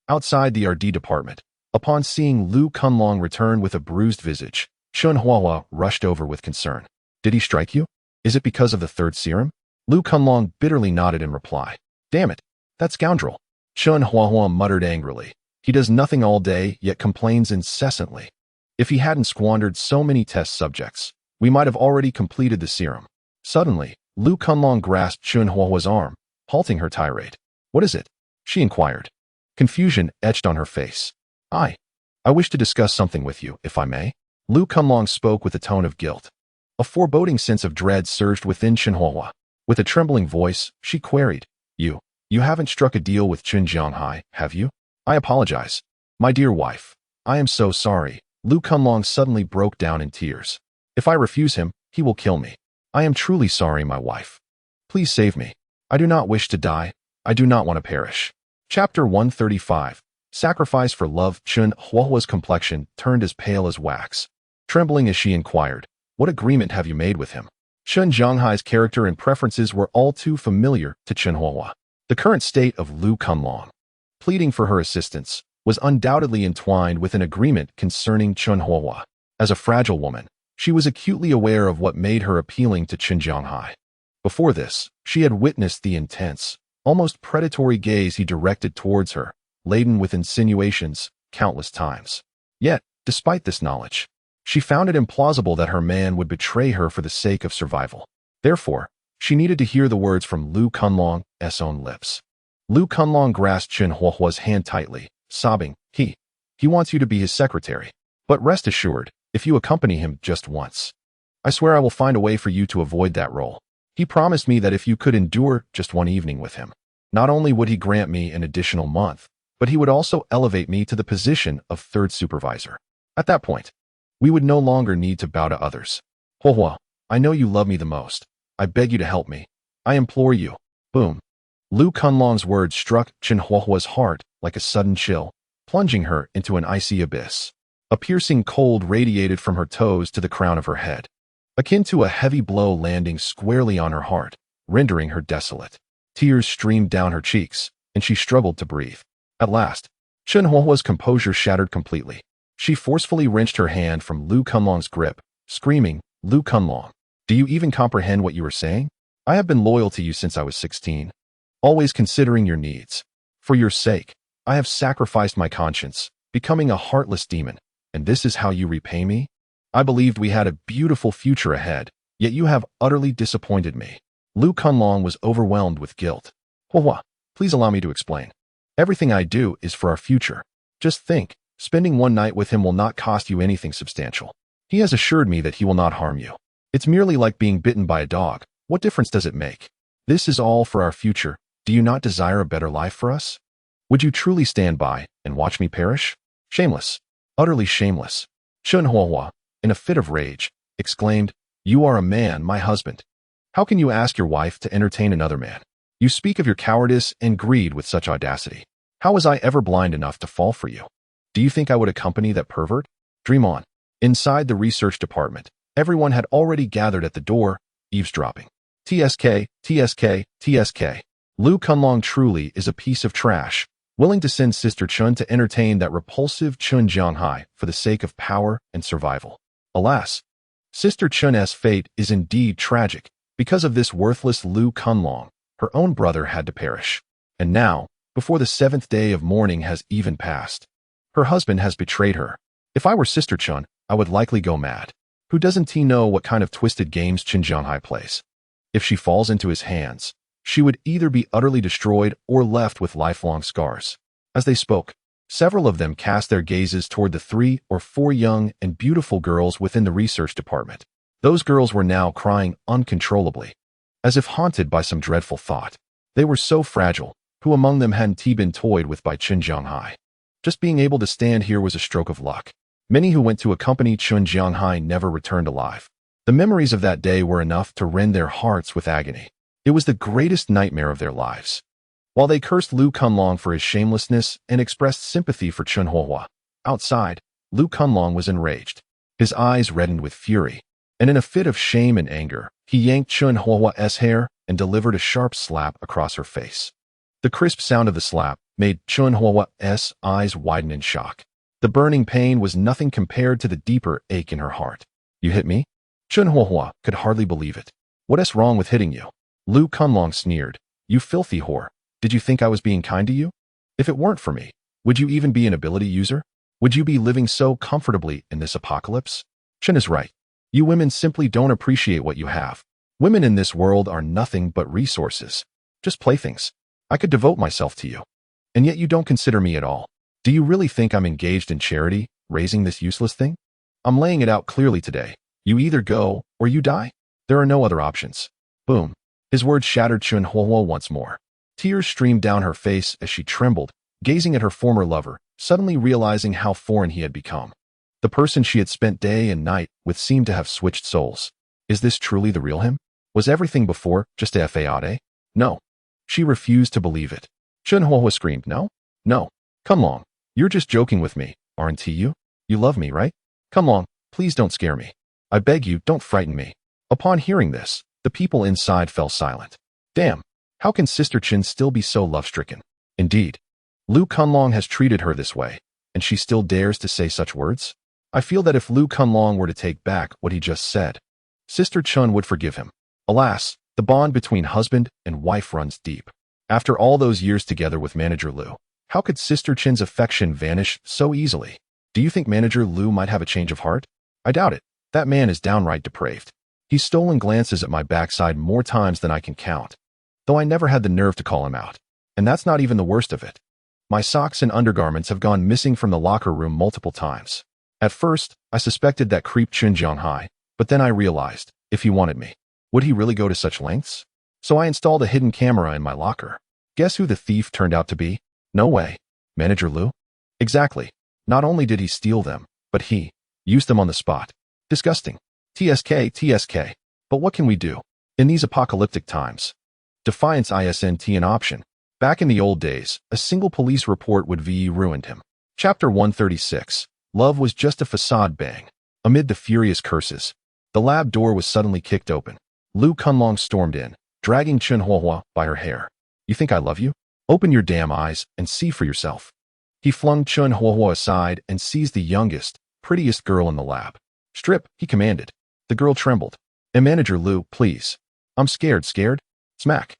Outside the RD department, upon seeing Lu Kunlong return with a bruised visage, Chun Huahua rushed over with concern. Did he strike you? Is it because of the third serum? Lu Kunlong bitterly nodded in reply. Damn it, that scoundrel. Chun Huahua muttered angrily. He does nothing all day, yet complains incessantly. If he hadn't squandered so many test subjects, we might have already completed the serum. Suddenly, Lu Kunlong grasped Chun Huahua's arm, halting her tirade. What is it? She inquired. Confusion etched on her face. I wish to discuss something with you, if I may. Lu Kunlong spoke with a tone of guilt. A foreboding sense of dread surged within Chun Huahua. With a trembling voice, she queried, You haven't struck a deal with Qin Zhonghai, have you? I apologize. My dear wife, I am so sorry. Lu Kunlong suddenly broke down in tears. If I refuse him, he will kill me. I am truly sorry, my wife. Please save me. I do not wish to die. I do not want to perish. Chapter 135. Sacrifice for Love. Chun Huahua's complexion turned as pale as wax. Trembling as she inquired, What agreement have you made with him? Chun Zhonghai's character and preferences were all too familiar to Chun Huahua. The current state of Lu Kunlong, pleading for her assistance, was undoubtedly entwined with an agreement concerning Chun Huahua. As a fragile woman, she was acutely aware of what made her appealing to Qin Zhonghai. Before this, she had witnessed the intense, almost predatory gaze he directed towards her, laden with insinuations, countless times. Yet, despite this knowledge, she found it implausible that her man would betray her for the sake of survival. Therefore, she needed to hear the words from Lu Kunlong's own lips. Lu Kunlong grasped Chun Huahua's hand tightly, sobbing, He wants you to be his secretary. But rest assured, if you accompany him just once, I swear I will find a way for you to avoid that role. He promised me that if you could endure just one evening with him, not only would he grant me an additional month, but he would also elevate me to the position of third supervisor. At that point, we would no longer need to bow to others. Huahua, I know you love me the most. I beg you to help me. I implore you. Boom. Lu Kunlong's words struck Chun Huahua's heart like a sudden chill, plunging her into an icy abyss. A piercing cold radiated from her toes to the crown of her head, akin to a heavy blow landing squarely on her heart, rendering her desolate. Tears streamed down her cheeks, and she struggled to breathe. At last, Chun Huahua's composure shattered completely. She forcefully wrenched her hand from Lu Kunlong's grip, screaming, Lu Kunlong, do you even comprehend what you are saying? I have been loyal to you since I was 16, always considering your needs. For your sake, I have sacrificed my conscience, becoming a heartless demon, and this is how you repay me? I believed we had a beautiful future ahead, yet you have utterly disappointed me. Lu Kunlong was overwhelmed with guilt. Huahua, please allow me to explain. Everything I do is for our future. Just think, spending one night with him will not cost you anything substantial. He has assured me that he will not harm you. It's merely like being bitten by a dog. What difference does it make? This is all for our future. Do you not desire a better life for us? Would you truly stand by and watch me perish? Shameless. Utterly shameless. Chun Huahua, in a fit of rage, exclaimed, You are a man, my husband. How can you ask your wife to entertain another man? You speak of your cowardice and greed with such audacity. How was I ever blind enough to fall for you? Do you think I would accompany that pervert? Dream on. Inside the research department, everyone had already gathered at the door, eavesdropping. TSK, TSK, TSK. Lu Kunlong truly is a piece of trash, willing to send Sister Chun to entertain that repulsive Chun Zhonghai for the sake of power and survival. Alas, Sister Chun's fate is indeed tragic. Because of this worthless Lu Kunlong, her own brother had to perish. And now, before the 7th day of mourning has even passed, her husband has betrayed her. If I were Sister Chun, I would likely go mad. Who doesn't he know what kind of twisted games Qin Zhonghai plays? If she falls into his hands, she would either be utterly destroyed or left with lifelong scars. As they spoke, several of them cast their gazes toward the 3 or 4 young and beautiful girls within the research department. Those girls were now crying uncontrollably, as if haunted by some dreadful thought. They were so fragile. Who among them hadn't been toyed with by Qin Zhonghai? Just being able to stand here was a stroke of luck. Many who went to accompany Qin Zhonghai never returned alive. The memories of that day were enough to rend their hearts with agony. It was the greatest nightmare of their lives. While they cursed Lu Kunlong for his shamelessness and expressed sympathy for Chun Huohua, outside, Lu Kunlong was enraged. His eyes reddened with fury, and in a fit of shame and anger, he yanked Chun Huohua's hair and delivered a sharp slap across her face. The crisp sound of the slap made Chun Huohua's eyes widen in shock. The burning pain was nothing compared to the deeper ache in her heart. "You hit me?" Chun Huohua could hardly believe it. "What's wrong with hitting you?" Lu Kunlong sneered. "You filthy whore. Did you think I was being kind to you? If it weren't for me, would you even be an ability user? Would you be living so comfortably in this apocalypse?" Chun is right. You women simply don't appreciate what you have. Women in this world are nothing but resources. Just playthings. I could devote myself to you. And yet you don't consider me at all. Do you really think I'm engaged in charity, raising this useless thing? I'm laying it out clearly today. You either go, or you die. There are no other options. Boom. His words shattered Chun Huohua once more. Tears streamed down her face as she trembled, gazing at her former lover, suddenly realizing how foreign he had become. The person she had spent day and night with seemed to have switched souls. Is this truly the real him? Was everything before just a fade? No. She refused to believe it. Chun Huohua screamed, "No? No. Come along. You're just joking with me, aren't you? You love me, right? Come along, please don't scare me. I beg you, don't frighten me." Upon hearing this, the people inside fell silent. Damn, how can Sister Chin still be so love-stricken? Indeed, Lu Kunlong has treated her this way, and she still dares to say such words? I feel that if Lu Kunlong were to take back what he just said, Sister Chun would forgive him. Alas, the bond between husband and wife runs deep. After all those years together with Manager Lu, how could Sister Chin's affection vanish so easily? Do you think Manager Lu might have a change of heart? I doubt it. That man is downright depraved. He's stolen glances at my backside more times than I can count, though I never had the nerve to call him out. And that's not even the worst of it. My socks and undergarments have gone missing from the locker room multiple times. At first, I suspected that creep Chun Jianghai, but then I realized, if he wanted me, would he really go to such lengths? So I installed a hidden camera in my locker. Guess who the thief turned out to be? No way. Manager Lu? Exactly. Not only did he steal them, but he used them on the spot. Disgusting. TSK. But what can we do? In these apocalyptic times, defiance isn't an option. Back in the old days, a single police report would have ruined him. Chapter 136. Love was just a facade. Bang. Amid the furious curses, the lab door was suddenly kicked open. Lu Kunlong stormed in, dragging Chun Huohua by her hair. "You think I love you? Open your damn eyes and see for yourself." He flung Chun Huohua aside and seized the youngest, prettiest girl in the lab. "Strip," he commanded. The girl trembled. "And Manager Lu, please. I'm scared. Smack.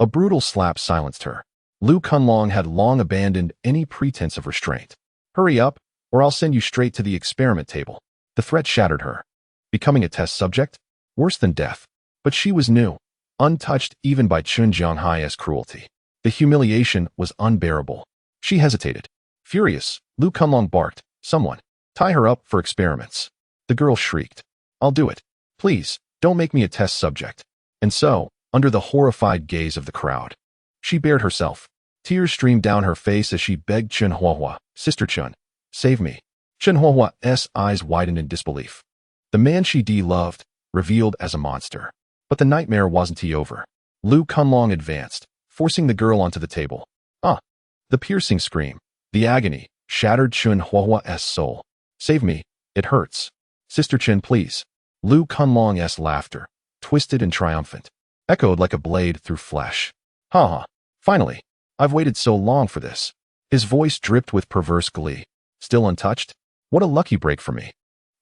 A brutal slap silenced her. Lu Kunlong had long abandoned any pretense of restraint. "Hurry up, or I'll send you straight to the experiment table." The threat shattered her. Becoming a test subject? Worse than death. But she was new, untouched even by Chun Jianghai's cruelty. The humiliation was unbearable. She hesitated. Furious, Lu Kunlong barked, "Someone, tie her up for experiments." The girl shrieked, "I'll do it. Please, don't make me a test subject." And so, under the horrified gaze of the crowd, she bared herself. Tears streamed down her face as she begged Chun Huohua, "Sister Chun, save me." Chun Huohua's eyes widened in disbelief. The man she loved, revealed as a monster. But the nightmare wasn't over. Lu Kunlong advanced, forcing the girl onto the table. The piercing scream, the agony, shattered Chun Huohua's soul. "Save me, it hurts. Sister Chin, please." Lu Kunlong's laughter, twisted and triumphant, echoed like a blade through flesh. "Ha! Finally, I've waited so long for this." His voice dripped with perverse glee. "Still untouched? What a lucky break for me."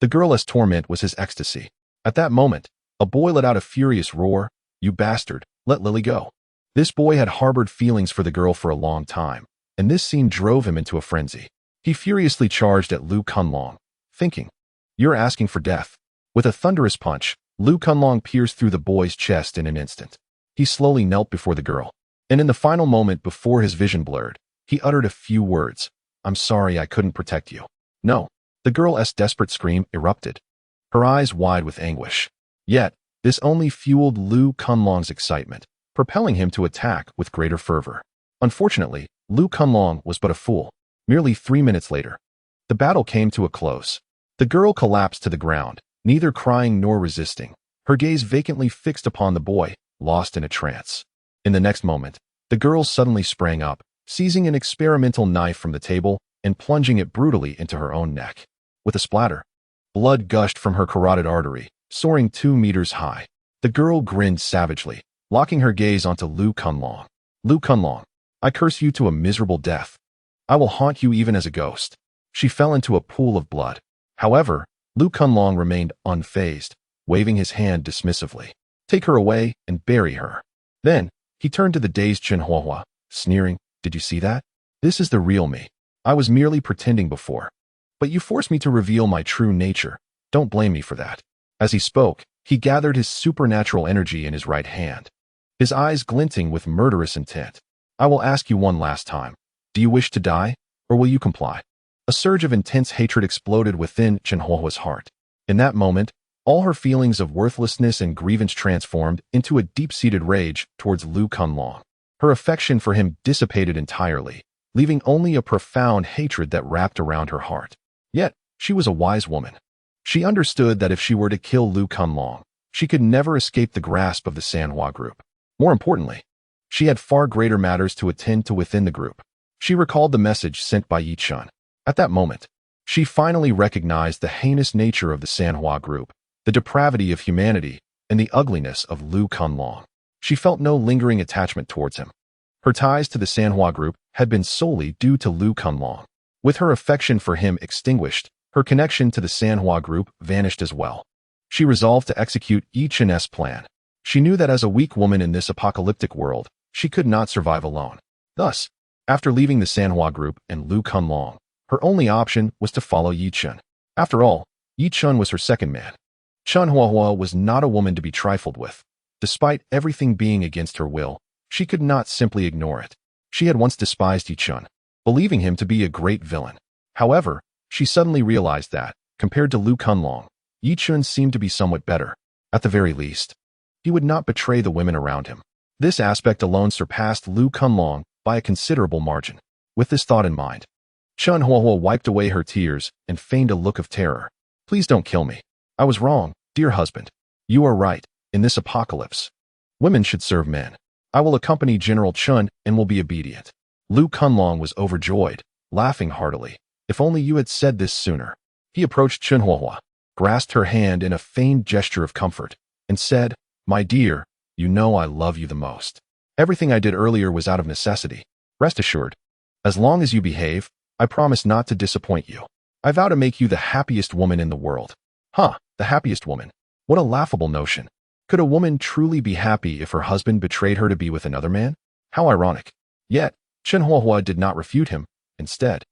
The girl's torment was his ecstasy. At that moment, a boy let out a furious roar. "You bastard, let Lily go." This boy had harbored feelings for the girl for a long time, and this scene drove him into a frenzy. He furiously charged at Lu Kunlong, thinking, "You're asking for death." With a thunderous punch, Lu Kunlong pierced through the boy's chest in an instant. He slowly knelt before the girl, and in the final moment before his vision blurred, he uttered a few words. "I'm sorry I couldn't protect you." "No." The girl's desperate scream erupted, her eyes wide with anguish. Yet, this only fueled Lu Kunlong's excitement, propelling him to attack with greater fervor. Unfortunately, Lu Kunlong was but a fool. Merely 3 minutes later, the battle came to a close. The girl collapsed to the ground, neither crying nor resisting, her gaze vacantly fixed upon the boy, lost in a trance. In the next moment, the girl suddenly sprang up, seizing an experimental knife from the table and plunging it brutally into her own neck. With a splatter, blood gushed from her carotid artery, soaring 2 meters high. The girl grinned savagely, locking her gaze onto Lu Kunlong. Lu Kunlong, I curse you to a miserable death. I will haunt you even as a ghost. She fell into a pool of blood. However, Lu Kunlong remained unfazed, waving his hand dismissively. Take her away and bury her. Then, he turned to the dazed Chen Huahua, sneering, did you see that? This is the real me. I was merely pretending before. But you forced me to reveal my true nature. Don't blame me for that. As he spoke, he gathered his supernatural energy in his right hand, his eyes glinting with murderous intent. I will ask you one last time. Do you wish to die, or will you comply? A surge of intense hatred exploded within Chen Huahua's heart. In that moment, all her feelings of worthlessness and grievance transformed into a deep-seated rage towards Lu Kunlong. Her affection for him dissipated entirely, leaving only a profound hatred that wrapped around her heart. Yet, she was a wise woman. She understood that if she were to kill Lu Kunlong, she could never escape the grasp of the Sanhua group. More importantly, she had far greater matters to attend to within the group. She recalled the message sent by Yi Chun. At that moment, she finally recognized the heinous nature of the Sanhua group, the depravity of humanity, and the ugliness of Lu Kunlong. She felt no lingering attachment towards him. Her ties to the Sanhua group had been solely due to Lu Kunlong. With her affection for him extinguished, her connection to the Sanhua group vanished as well. She resolved to execute Yi Chun's plan. She knew that as a weak woman in this apocalyptic world, she could not survive alone. Thus, after leaving the Sanhua group and Lu Kunlong, her only option was to follow Yi Chun. After all, Yi Chun was her second man. Chen Huahua was not a woman to be trifled with. Despite everything being against her will, she could not simply ignore it. She had once despised Yi Chun, believing him to be a great villain. However, she suddenly realized that, compared to Lu Kunlong, Yi Chun seemed to be somewhat better. At the very least, he would not betray the women around him. This aspect alone surpassed Lu Kunlong by a considerable margin. With this thought in mind, Chen Huahua wiped away her tears and feigned a look of terror. Please don't kill me. I was wrong, dear husband. You are right. In this apocalypse, women should serve men. I will accompany General Chun and will be obedient. Lu Kunlong was overjoyed, laughing heartily. If only you had said this sooner. He approached Chen Huahua, grasped her hand in a feigned gesture of comfort, and said, My dear, you know I love you the most. Everything I did earlier was out of necessity. Rest assured, as long as you behave, I promise not to disappoint you. I vow to make you the happiest woman in the world. Huh, the happiest woman. What a laughable notion. Could a woman truly be happy if her husband betrayed her to be with another man? How ironic. Yet, Chen Huahua did not refute him. Instead,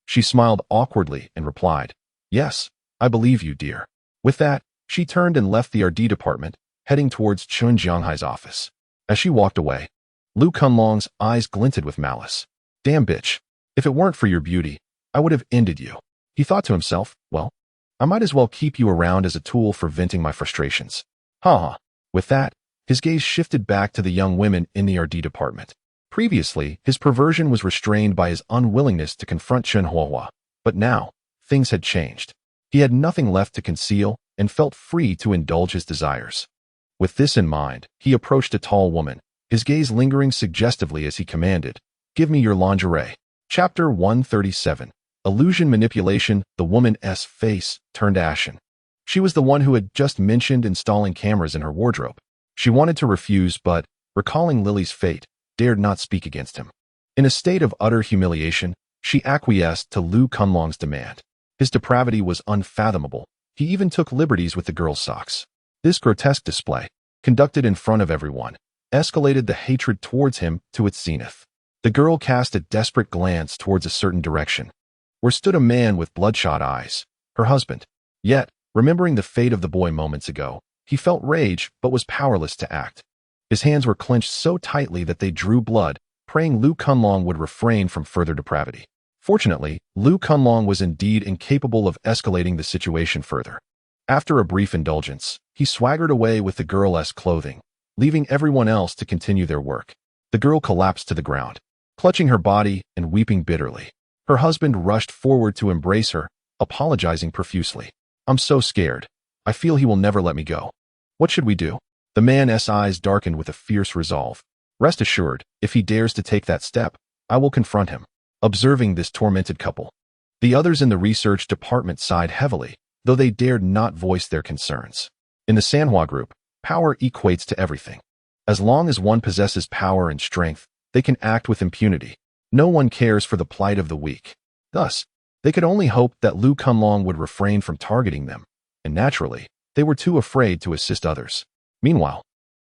she smiled awkwardly and replied, Yes, I believe you, dear. With that, she turned and left the RD department, heading towards Chun Jianghai's office. As she walked away, Lu Kunlong's eyes glinted with malice. Damn bitch. If it weren't for your beauty, I would have ended you. He thought to himself, well, I might as well keep you around as a tool for venting my frustrations. Ha. With that, his gaze shifted back to the young women in the RD department. Previously, his perversion was restrained by his unwillingness to confront Chen Huahua, but now, things had changed. He had nothing left to conceal and felt free to indulge his desires. With this in mind, he approached a tall woman, his gaze lingering suggestively as he commanded, Give me your lingerie. Chapter 137. Illusion Manipulation. The woman's face turned ashen. She was the one who had just mentioned installing cameras in her wardrobe. She wanted to refuse, but, recalling Lily's fate, dared not speak against him. In a state of utter humiliation, she acquiesced to Lu Kunlong's demand. His depravity was unfathomable. He even took liberties with the girl's socks. This grotesque display, conducted in front of everyone, escalated the hatred towards him to its zenith. The girl cast a desperate glance towards a certain direction, where stood a man with bloodshot eyes, her husband. Yet, remembering the fate of the boy moments ago, he felt rage but was powerless to act. His hands were clenched so tightly that they drew blood, praying Lu Kunlong would refrain from further depravity. Fortunately, Lu Kunlong was indeed incapable of escalating the situation further. After a brief indulgence, he swaggered away with the girl's clothing, leaving everyone else to continue their work. The girl collapsed to the ground, clutching her body and weeping bitterly. Her husband rushed forward to embrace her, apologizing profusely. I'm so scared. I feel he will never let me go. What should we do? The man's eyes darkened with a fierce resolve. Rest assured, if he dares to take that step, I will confront him. Observing this tormented couple, the others in the research department sighed heavily, though they dared not voice their concerns. In the Sanoa group, power equates to everything. As long as one possesses power and strength, they can act with impunity. No one cares for the plight of the weak. Thus, they could only hope that Lu Kunlong would refrain from targeting them, and naturally, they were too afraid to assist others. Meanwhile,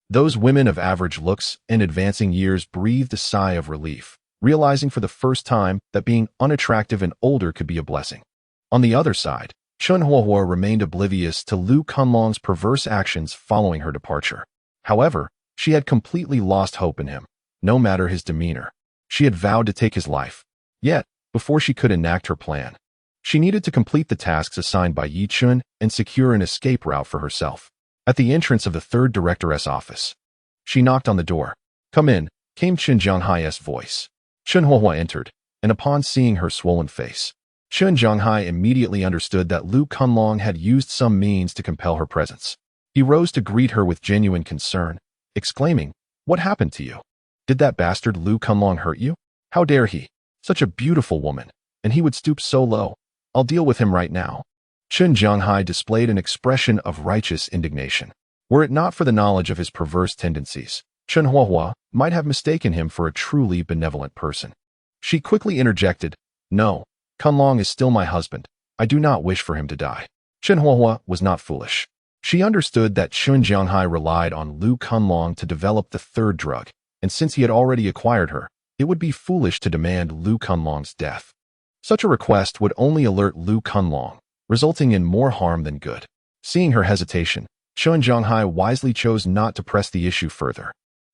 those women of average looks and advancing years breathed a sigh of relief, realizing for the first time that being unattractive and older could be a blessing. On the other side, Chun Huohuo remained oblivious to Lu Kunlong's perverse actions following her departure. However, she had completely lost hope in him, no matter his demeanor. She had vowed to take his life. Yet, before she could enact her plan, she needed to complete the tasks assigned by Yi Chun and secure an escape route for herself. At the entrance of the third director's office, she knocked on the door. "Come in," came Chen Zhonghai's voice. Chun Huohuo entered, and upon seeing her swollen face, Chen Zhonghai immediately understood that Lu Kunlong had used some means to compel her presence. He rose to greet her with genuine concern, exclaiming, "What happened to you? Did that bastard Lu Kunlong hurt you? How dare he? Such a beautiful woman, and he would stoop so low. I'll deal with him right now." Chen Zhonghai displayed an expression of righteous indignation. Were it not for the knowledge of his perverse tendencies, Chen Huohuo might have mistaken him for a truly benevolent person. She quickly interjected, "No, Kunlong is still my husband. I do not wish for him to die." Chen Huohuo was not foolish. She understood that Chen Zhonghai relied on Lu Kunlong to develop the third drug, and since he had already acquired her, it would be foolish to demand Lu Kunlong's death. Such a request would only alert Lu Kunlong, resulting in more harm than good. Seeing her hesitation, Chen Zhonghai wisely chose not to press the issue further.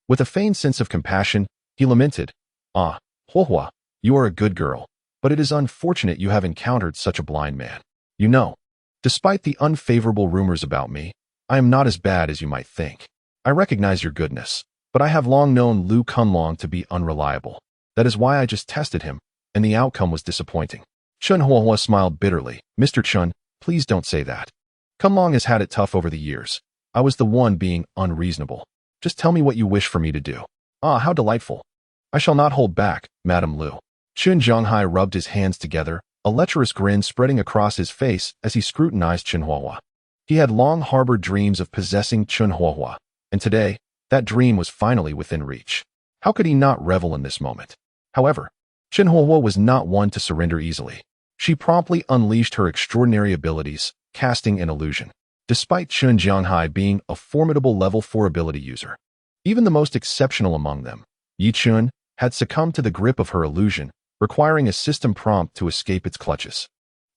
With a feigned sense of compassion, he lamented, "Ah, Huohuo, you are a good girl, but it is unfortunate you have encountered such a blind man. You know, despite the unfavorable rumors about me, I am not as bad as you might think. I recognize your goodness, but I have long known Lu Kunlong to be unreliable. That is why I just tested him, and the outcome was disappointing." Chen Huohuo smiled bitterly. "Mr. Chun, please don't say that. Kunlong has had it tough over the years. I was the one being unreasonable. Just tell me what you wish for me to do." "Ah, how delightful. I shall not hold back, Madam Lu." Chen Zhonghai rubbed his hands together, a lecherous grin spreading across his face as he scrutinized Chen Huohuo. He had long harbored dreams of possessing Chen Huohuo, and today, that dream was finally within reach. How could he not revel in this moment? However, Chen Huohuo was not one to surrender easily. She promptly unleashed her extraordinary abilities, casting an illusion. Despite Chen Zhonghai being a formidable level 4 ability user, even the most exceptional among them, Yi Chun, had succumbed to the grip of her illusion, requiring a system prompt to escape its clutches.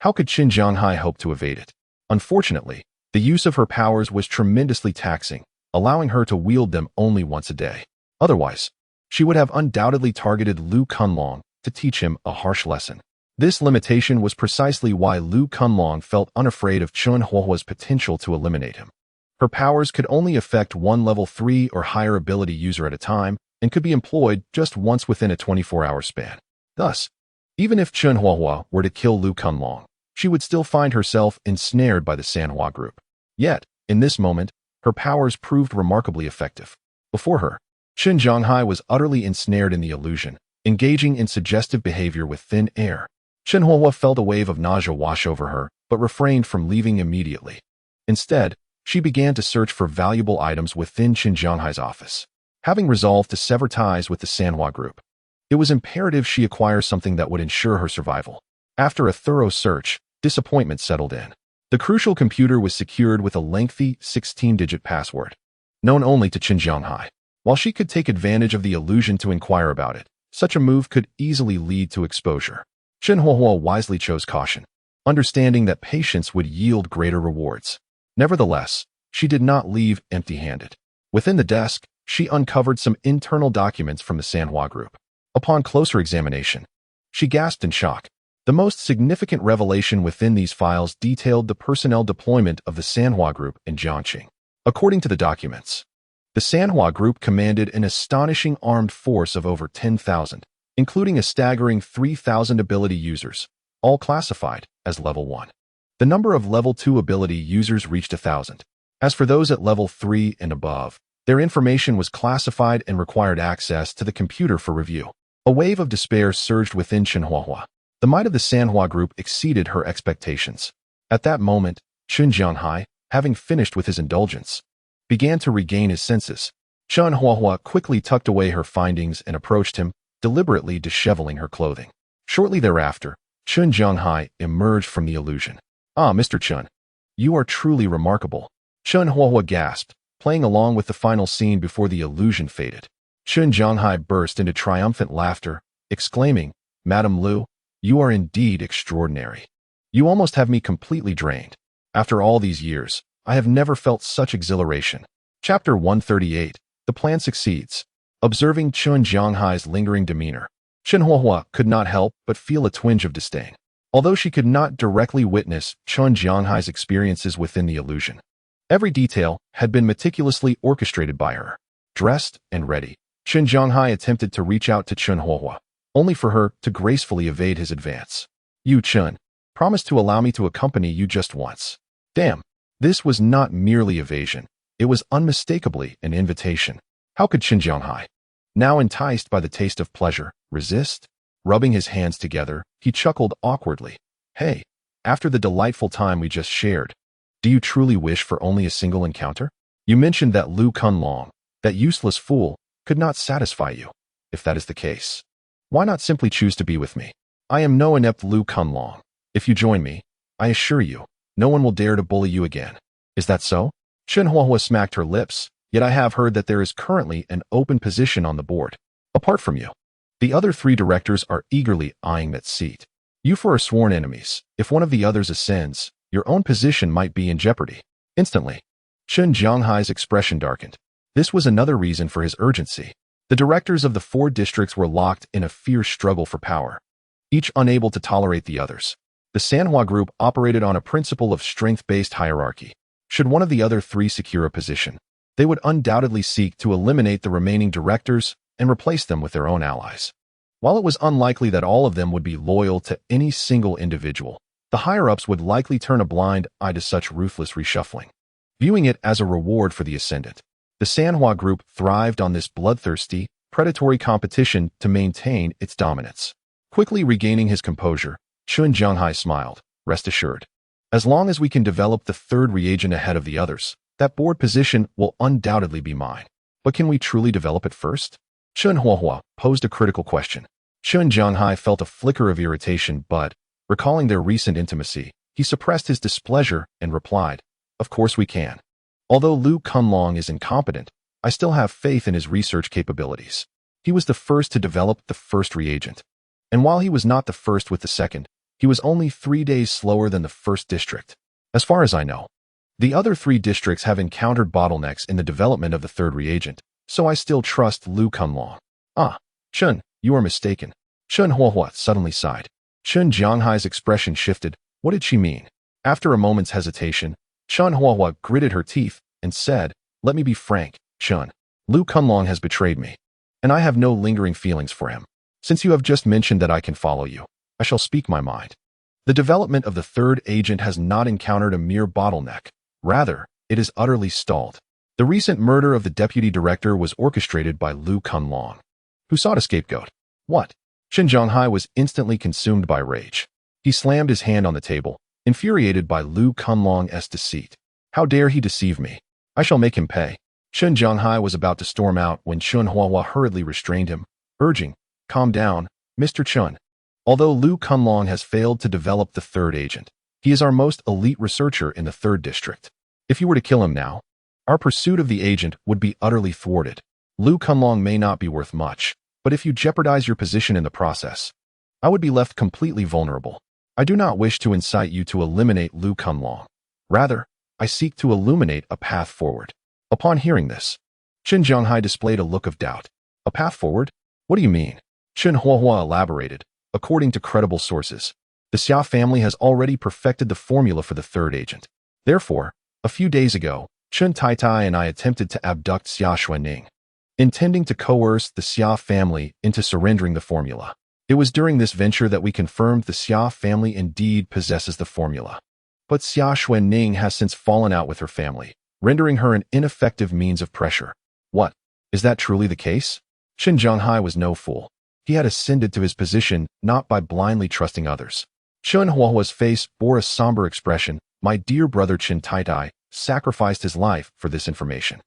How could Chen Zhonghai hope to evade it? Unfortunately, the use of her powers was tremendously taxing, allowing her to wield them only once a day. Otherwise, she would have undoubtedly targeted Lu Kunlong to teach him a harsh lesson. This limitation was precisely why Lu Kunlong felt unafraid of Chen Huohuo's potential to eliminate him. Her powers could only affect one level 3 or higher ability user at a time and could be employed just once within a 24-hour span. Thus, even if Chen Huohuo were to kill Lu Kunlong, she would still find herself ensnared by the Sanoa group. Yet, in this moment, her powers proved remarkably effective. Before her, Chen Zhonghai was utterly ensnared in the illusion, engaging in suggestive behavior with thin air. Chen Huohuo felt a wave of nausea wash over her, but refrained from leaving immediately. Instead, she began to search for valuable items within Chen Zhonghai's office. Having resolved to sever ties with the Sanoa group, it was imperative she acquire something that would ensure her survival. After a thorough search, disappointment settled in. The crucial computer was secured with a lengthy 16-digit password, known only to Chen Zhonghai. While she could take advantage of the illusion to inquire about it, such a move could easily lead to exposure. Chen Huohuo wisely chose caution, understanding that patience would yield greater rewards. Nevertheless, she did not leave empty-handed. Within the desk, she uncovered some internal documents from the Sanoa group. Upon closer examination, she gasped in shock. The most significant revelation within these files detailed the personnel deployment of the Sanoa group in Jiangqing. According to the documents, the Sanoa group commanded an astonishing armed force of over 10,000, including a staggering 3,000 ability users, all classified as level 1. The number of level 2 ability users reached 1,000. As for those at level 3 and above, their information was classified and required access to the computer for review. A wave of despair surged within Chenhuahua. The might of the Sanhua group exceeded her expectations. At that moment, Chen Jianghai, having finished with his indulgence, began to regain his senses. Chenhuahua quickly tucked away her findings and approached him, deliberately disheveling her clothing. Shortly thereafter, Chen Jianghai emerged from the illusion. "Ah, Mr. Chen, you are truly remarkable." Chenhuahua gasped, playing along with the final scene before the illusion faded. Chen Jianghai burst into triumphant laughter, exclaiming, "Madam Lu, you are indeed extraordinary. You almost have me completely drained. After all these years, I have never felt such exhilaration." Chapter 138. The plan succeeds. Observing Chen Jianghai's lingering demeanor, Chenhuahua could not help but feel a twinge of disdain. Although she could not directly witness Chen Jianghai's experiences within the illusion, every detail had been meticulously orchestrated by her. Dressed and ready, Chen Jianghai attempted to reach out to Chenhuahua, only for her to gracefully evade his advance. "You, Chen, promise to allow me to accompany you just once." Damn, this was not merely evasion. It was unmistakably an invitation. How could Chen Jianghai, now enticed by the taste of pleasure, resist? Rubbing his hands together, he chuckled awkwardly. "Hey, after the delightful time we just shared, do you truly wish for only a single encounter? You mentioned that Lu Kunlong, that useless fool, could not satisfy you. If that is the case, why not simply choose to be with me? I am no inept Lu Kunlong. If you join me, I assure you, no one will dare to bully you again. Is that so?" Chenhuahua smacked her lips. "Yet I have heard that there is currently an open position on the board. Apart from you, the other 3 directors are eagerly eyeing that seat. You four are sworn enemies. If one of the others ascends, your own position might be in jeopardy." Instantly, Chen Jianghai's expression darkened. This was another reason for his urgency. The directors of the 4 districts were locked in a fierce struggle for power, each unable to tolerate the others. The Sanhua group operated on a principle of strength-based hierarchy. Should one of the other 3 secure a position, they would undoubtedly seek to eliminate the remaining directors and replace them with their own allies. While it was unlikely that all of them would be loyal to any single individual, the higher-ups would likely turn a blind eye to such ruthless reshuffling, viewing it as a reward for the ascendant. The Sanhua group thrived on this bloodthirsty, predatory competition to maintain its dominance. Quickly regaining his composure, Chen Jianghai smiled. "Rest assured, as long as we can develop the 3rd reagent ahead of the others, that board position will undoubtedly be mine. But can we truly develop it first?" Chenhuahua posed a critical question. Chen Jianghai felt a flicker of irritation, but, recalling their recent intimacy, he suppressed his displeasure and replied, "Of course we can. Although Lu Kunlong is incompetent, I still have faith in his research capabilities. He was the first to develop the 1st reagent. And while he was not the first with the 2nd, he was only 3 days slower than the 1st district. As far as I know, the other 3 districts have encountered bottlenecks in the development of the 3rd reagent, so I still trust Lu Kunlong." "Ah, Chen, you are mistaken." Chenhuahua suddenly sighed. Chen Jianghai's expression shifted. What did she mean? After a moment's hesitation, Chenhuahua gritted her teeth and said, "Let me be frank, Chen. Lu Kunlong has betrayed me, and I have no lingering feelings for him. Since you have just mentioned that I can follow you, I shall speak my mind. The development of the 3rd agent has not encountered a mere bottleneck. Rather, it is utterly stalled. The recent murder of the deputy director was orchestrated by Lu Kunlong, who sought a scapegoat." "What?" Chen Jianghai was instantly consumed by rage. He slammed his hand on the table, infuriated by Lu Kunlong's deceit. "How dare he deceive me? I shall make him pay." Chen Jianghai was about to storm out when Chenhuahua hurriedly restrained him, urging, "Calm down, Mr. Chen. Although Lu Kunlong has failed to develop the 3rd agent, he is our most elite researcher in the 3rd district. If you were to kill him now, our pursuit of the agent would be utterly thwarted. Lu Kunlong may not be worth much, but if you jeopardize your position in the process, I would be left completely vulnerable. I do not wish to incite you to eliminate Lu Kunlong. Rather, I seek to illuminate a path forward." Upon hearing this, Chen Jianghai displayed a look of doubt. "A path forward? What do you mean?" Chenhuahua elaborated. "According to credible sources, the Xia family has already perfected the formula for the 3rd agent. Therefore, a few days ago, Chen Taitai and I attempted to abduct Xia Xuanning, intending to coerce the Xia family into surrendering the formula. It was during this venture that we confirmed the Xia family indeed possesses the formula. but Xia Xuanning has since fallen out with her family, rendering her an ineffective means of pressure. What? Is that truly the case? Qin Zhonghai was no fool. He had ascended to his position not by blindly trusting others. Chen Huahua's face bore a somber expression. My dear brother Qin Taitai sacrificed his life for this information.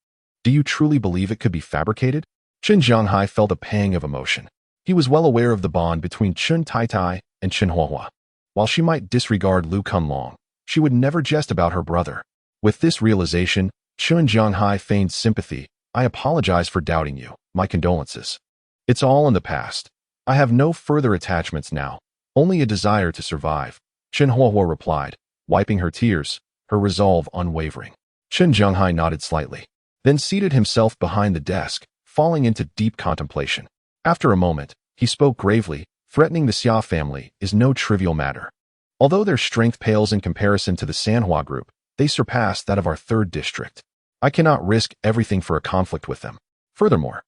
Do you truly believe it could be fabricated? Qin Zhonghai felt a pang of emotion. He was well aware of the bond between Qin Taitai and Qin Huahua. While she might disregard Lu Kunlong, she would never jest about her brother. With this realization, Qin Zhonghai feigned sympathy. I apologize for doubting you. My condolences. It's all in the past. I have no further attachments now, only a desire to survive. Qin Huahua replied, wiping her tears, her resolve unwavering. Qin Zhonghai nodded slightly, then seated himself behind the desk, falling into deep contemplation. After a moment, he spoke gravely. Threatening the Xia family is no trivial matter. Although their strength pales in comparison to the Sanhua group, they surpass that of our 3rd district. I cannot risk everything for a conflict with them. Furthermore,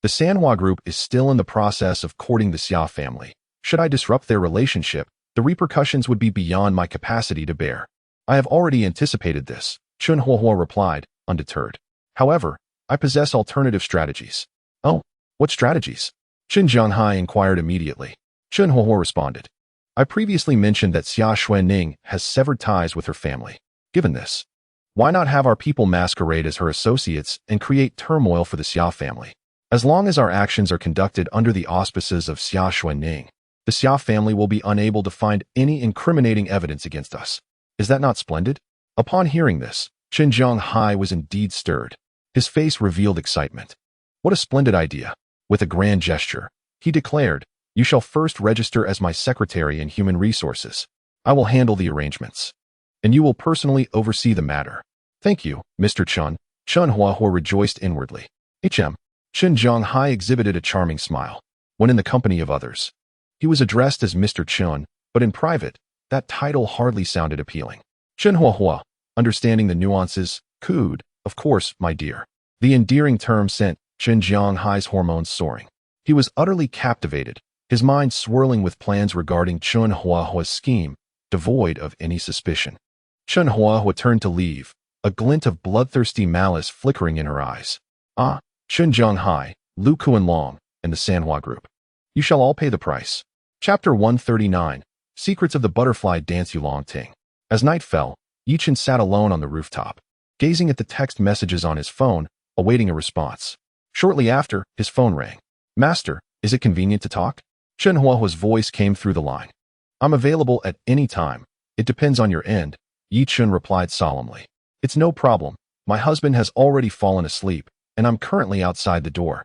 the Sanhua group is still in the process of courting the Xia family. Should I disrupt their relationship, the repercussions would be beyond my capacity to bear. I have already anticipated this, Qin Huahua replied, undeterred. However, I possess alternative strategies. Oh, what strategies? Qin Zhonghai inquired immediately. Qin Huahua responded. I previously mentioned that Xia Xuanning has severed ties with her family. Given this, why not have our people masquerade as her associates and create turmoil for the Xia family? As long as our actions are conducted under the auspices of Xia Xuanning, the Xia family will be unable to find any incriminating evidence against us. Is that not splendid? Upon hearing this, Qin Zhonghai was indeed stirred. His face revealed excitement. What a splendid idea. With a grand gesture, he declared, you shall first register as my secretary in human resources. I will handle the arrangements. And you will personally oversee the matter. Thank you, Mr. Chun. Qin Huahua rejoiced inwardly. Qin Zhonghai exhibited a charming smile. When in the company of others, he was addressed as Mr. Chun, but in private, that title hardly sounded appealing. Qin Huahua, understanding the nuances, cooed, of course, my dear. The endearing term sent Qin Zhonghai's hormones soaring. He was utterly captivated, his mind swirling with plans regarding Qin Huahua's scheme, devoid of any suspicion. Qin Huahua turned to leave, a glint of bloodthirsty malice flickering in her eyes. Ah, Qin Zhonghai, Lu Kunlong, and the Sanhua group. You shall all pay the price. Chapter 139, Secrets of the Butterfly Dance Yulong Ting. As night fell, Yichen sat alone on the rooftop, gazing at the text messages on his phone, awaiting a response. Shortly after, his phone rang. Master, is it convenient to talk? Qin Huahua's voice came through the line. I'm available at any time. It depends on your end, Yichen replied solemnly. It's no problem. My husband has already fallen asleep, and I'm currently outside the door.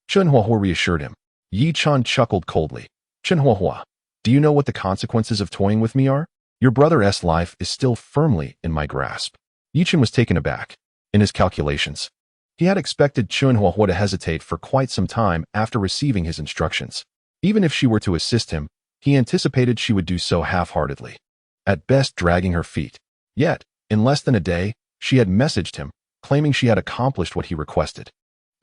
Qin Huahua reassured him. Yichen chuckled coldly. Qin Huahua, do you know what the consequences of toying with me are? Your brother's life is still firmly in my grasp. Yichen was taken aback. In his calculations, he had expected Qin Huahua to hesitate for quite some time after receiving his instructions. Even if she were to assist him, he anticipated she would do so half-heartedly, at best dragging her feet. Yet, in less than a day, she had messaged him, claiming she had accomplished what he requested,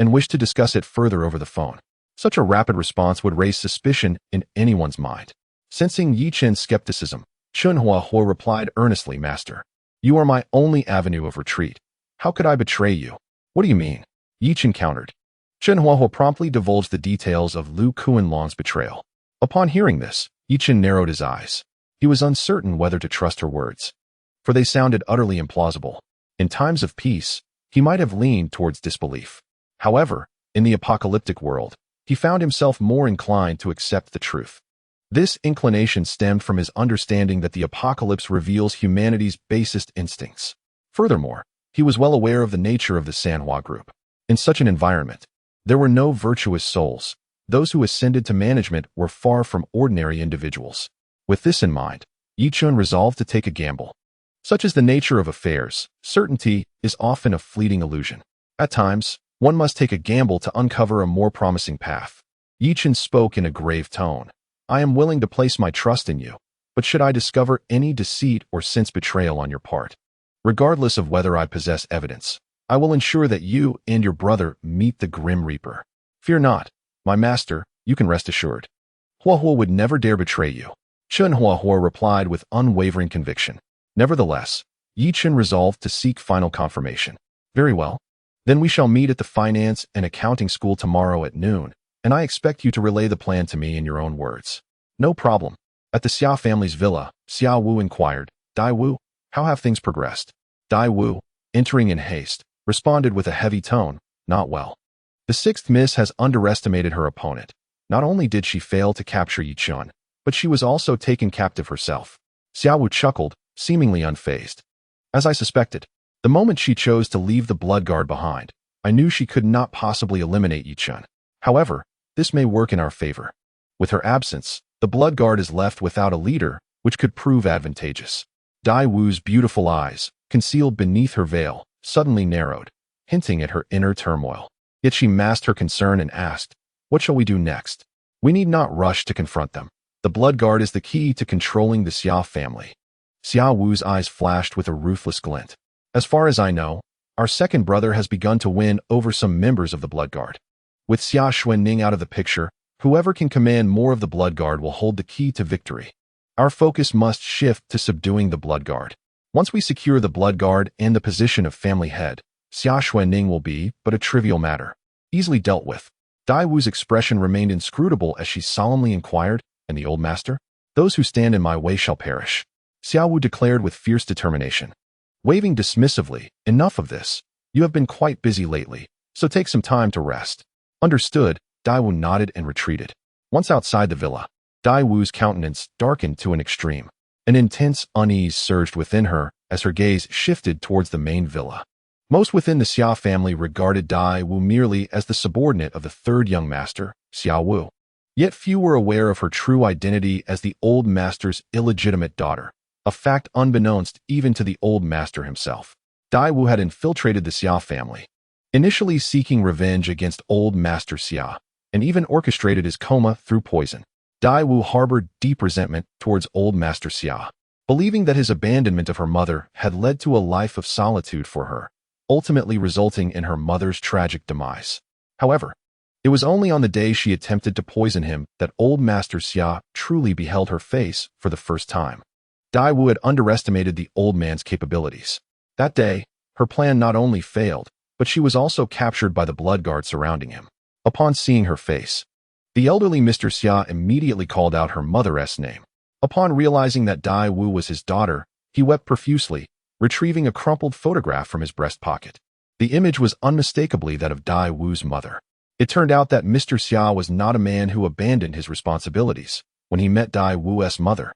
and wished to discuss it further over the phone. Such a rapid response would raise suspicion in anyone's mind. Sensing Yichen's skepticism, Qin Huahua replied earnestly, Master, you are my only avenue of retreat. How could I betray you? What do you mean? Yichen countered. Qin Huahua promptly divulged the details of Lu Kunlong's betrayal. Upon hearing this, Yichen narrowed his eyes. He was uncertain whether to trust her words, for they sounded utterly implausible. In times of peace, he might have leaned towards disbelief. However, in the apocalyptic world, he found himself more inclined to accept the truth. This inclination stemmed from his understanding that the apocalypse reveals humanity's basest instincts. Furthermore, he was well aware of the nature of the Sanhua group. In such an environment, there were no virtuous souls. Those who ascended to management were far from ordinary individuals. With this in mind, Yichen resolved to take a gamble. Such is the nature of affairs. Certainty is often a fleeting illusion. At times, one must take a gamble to uncover a more promising path. Yichen spoke in a grave tone. I am willing to place my trust in you, but should I discover any deceit or sense betrayal on your part, regardless of whether I possess evidence, I will ensure that you and your brother meet the Grim Reaper. Fear not, my master, you can rest assured. Huahua would never dare betray you. Qin Huahua replied with unwavering conviction. Nevertheless, Yi Chen resolved to seek final confirmation. Very well. Then we shall meet at the finance and accounting school tomorrow at noon, and I expect you to relay the plan to me in your own words. No problem. At the Xia family's villa, Xiao Wu inquired, Dai Wu, how have things progressed? Dai Wu, entering in haste, responded with a heavy tone, not well. The sixth miss has underestimated her opponent. Not only did she fail to capture Yi Chen, but she was also taken captive herself. Xiao Wu chuckled, seemingly unfazed. As I suspected, the moment she chose to leave the blood guard behind, I knew she could not possibly eliminate Yi Chen. However, this may work in our favor. With her absence, the blood guard is left without a leader, which could prove advantageous. Dai Wu's beautiful eyes, concealed beneath her veil, suddenly narrowed, hinting at her inner turmoil. Yet she masked her concern and asked, what shall we do next? We need not rush to confront them. The blood guard is the key to controlling the Xia family. Xiao Wu's eyes flashed with a ruthless glint. As far as I know, our second brother has begun to win over some members of the blood guard. With Xia Xuanning out of the picture, whoever can command more of the blood guard will hold the key to victory. Our focus must shift to subduing the blood guard. Once we secure the blood guard and the position of family head, Xia Xuanning will be but a trivial matter, easily dealt with. Dai Wu's expression remained inscrutable as she solemnly inquired, and the old master? Those who stand in my way shall perish. Xiao Wu declared with fierce determination. Waving dismissively, enough of this. You have been quite busy lately, so take some time to rest. Understood, Dai Wu nodded and retreated. Once outside the villa, Dai Wu's countenance darkened to an extreme. An intense unease surged within her as her gaze shifted towards the main villa. Most within the Xia family regarded Dai Wu merely as the subordinate of the third young master, Xiao Wu. Yet few were aware of her true identity as the old master's illegitimate daughter, a fact unbeknownst even to the old master himself. Dai Wu had infiltrated the Xia family, initially seeking revenge against old master Xia, and even orchestrated his coma through poison. Dai Wu harbored deep resentment towards old master Xia, believing that his abandonment of her mother had led to a life of solitude for her, ultimately resulting in her mother's tragic demise. However, it was only on the day she attempted to poison him that old master Xia truly beheld her face for the first time. Dai Wu had underestimated the old man's capabilities. That day, her plan not only failed, but she was also captured by the blood guard surrounding him. Upon seeing her face, the elderly Mr. Xia immediately called out her mother's name. Upon realizing that Dai Wu was his daughter, he wept profusely, retrieving a crumpled photograph from his breast pocket. The image was unmistakably that of Dai Wu's mother. It turned out that Mr. Xia was not a man who abandoned his responsibilities when he met Dai Wu's mother.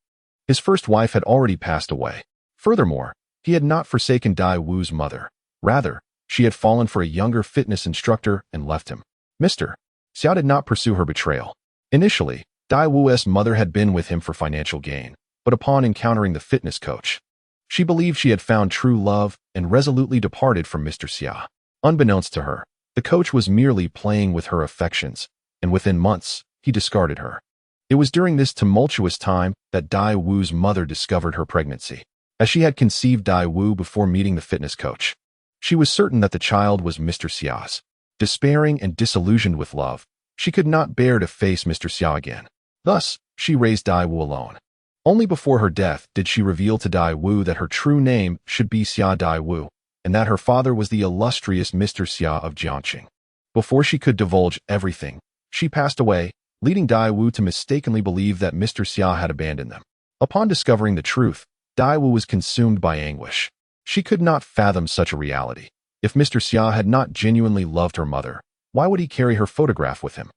His first wife had already passed away. Furthermore, he had not forsaken Dai Wu's mother. Rather, she had fallen for a younger fitness instructor and left him. Mr. Xia did not pursue her betrayal. Initially, Dai Wu's mother had been with him for financial gain, but upon encountering the fitness coach, she believed she had found true love and resolutely departed from Mr. Xia. Unbeknownst to her, the coach was merely playing with her affections, and within months, he discarded her. It was during this tumultuous time that Dai Wu's mother discovered her pregnancy, as she had conceived Dai Wu before meeting the fitness coach. She was certain that the child was Mr. Xia's. Despairing and disillusioned with love, she could not bear to face Mr. Xia again. Thus, she raised Dai Wu alone. Only before her death did she reveal to Dai Wu that her true name should be Xia Dai Wu, and that her father was the illustrious Mr. Xia of Jiangqing. Before she could divulge everything, she passed away, leading Dai Wu to mistakenly believe that Mr. Xia had abandoned them. Upon discovering the truth, Dai Wu was consumed by anguish. She could not fathom such a reality. If Mr. Xia had not genuinely loved her mother, why would he carry her photograph with him?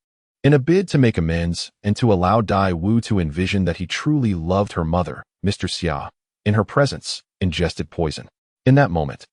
In a bid to make amends and to allow Dai Wu to envision that he truly loved her mother, Mr. Xia, in her presence, ingested poison. In that moment,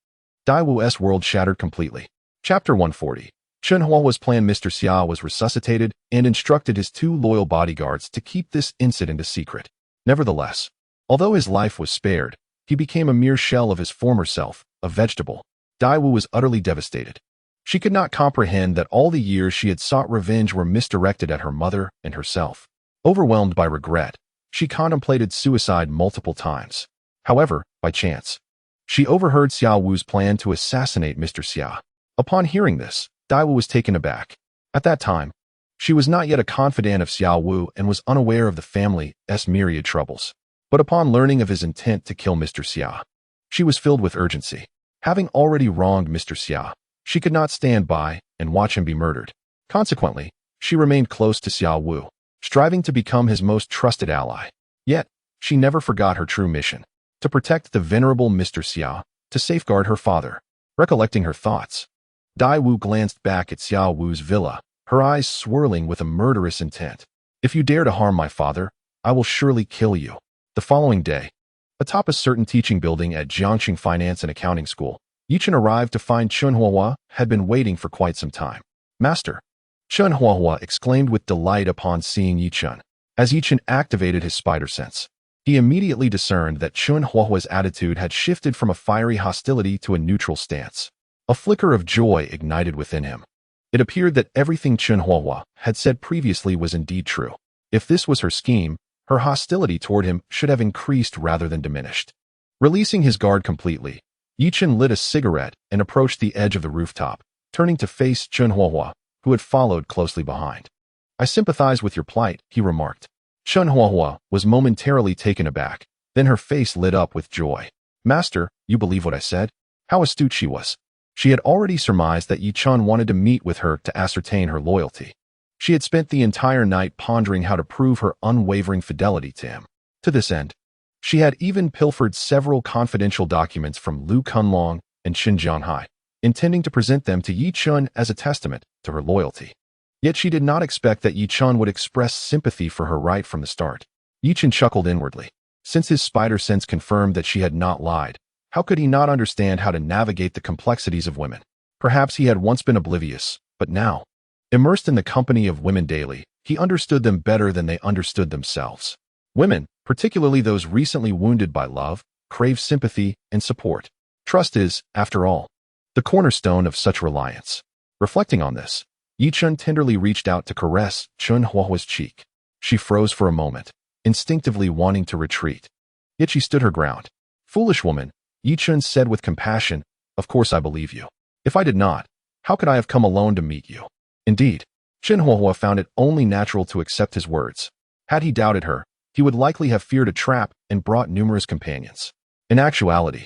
Dai Wu's world shattered completely. Chapter 140. Chen Hua's plan. Mr. Xia was resuscitated and instructed his two loyal bodyguards to keep this incident a secret. Nevertheless, although his life was spared, he became a mere shell of his former self, a vegetable. Dai Wu was utterly devastated. She could not comprehend that all the years she had sought revenge were misdirected at her mother and herself. Overwhelmed by regret, she contemplated suicide multiple times. However, by chance, she overheard Xiao Wu's plan to assassinate Mr. Xia. Upon hearing this, Dai Wu was taken aback. At that time, she was not yet a confidant of Xiao Wu and was unaware of the family's myriad troubles. But upon learning of his intent to kill Mr. Xia, she was filled with urgency. Having already wronged Mr. Xia, she could not stand by and watch him be murdered. Consequently, she remained close to Xia Wu, striving to become his most trusted ally. Yet, she never forgot her true mission: to protect the venerable Mr. Xia, to safeguard her father. Recollecting her thoughts, Dai Wu glanced back at Xia Wu's villa, her eyes swirling with a murderous intent. "If you dare to harm my father, I will surely kill you." The following day, atop a certain teaching building at Jiangxing Finance and Accounting School, Yichen arrived to find Chun Huahua had been waiting for quite some time. "Master!" Chun Huahua exclaimed with delight upon seeing Yichen. As Yichen activated his spider sense, he immediately discerned that Chun Huahua's attitude had shifted from a fiery hostility to a neutral stance. A flicker of joy ignited within him. It appeared that everything Chun Huahua had said previously was indeed true. If this was her scheme, her hostility toward him should have increased rather than diminished. Releasing his guard completely, Yichen lit a cigarette and approached the edge of the rooftop, turning to face Chun Huahua, who had followed closely behind. "I sympathize with your plight," he remarked. Chun Huahua was momentarily taken aback, then her face lit up with joy. "Master, you believe what I said?" How astute she was. She had already surmised that Yichen wanted to meet with her to ascertain her loyalty. She had spent the entire night pondering how to prove her unwavering fidelity to him. To this end, she had even pilfered several confidential documents from Lu Kunlong and Qin Jianhai, intending to present them to Yichen as a testament to her loyalty. Yet she did not expect that Yichen would express sympathy for her right from the start. Yichen chuckled inwardly. Since his spider sense confirmed that she had not lied, how could he not understand how to navigate the complexities of women? Perhaps he had once been oblivious, but now, immersed in the company of women daily, he understood them better than they understood themselves. Women, particularly those recently wounded by love, crave sympathy and support. Trust is, after all, the cornerstone of such reliance. Reflecting on this, Yichen tenderly reached out to caress Chun Huahua's cheek. She froze for a moment, instinctively wanting to retreat. Yet she stood her ground. "Foolish woman," Yichen said with compassion, "of course I believe you. If I did not, how could I have come alone to meet you?" Indeed, Chun Huahua found it only natural to accept his words. Had he doubted her, he would likely have feared a trap and brought numerous companions. In actuality,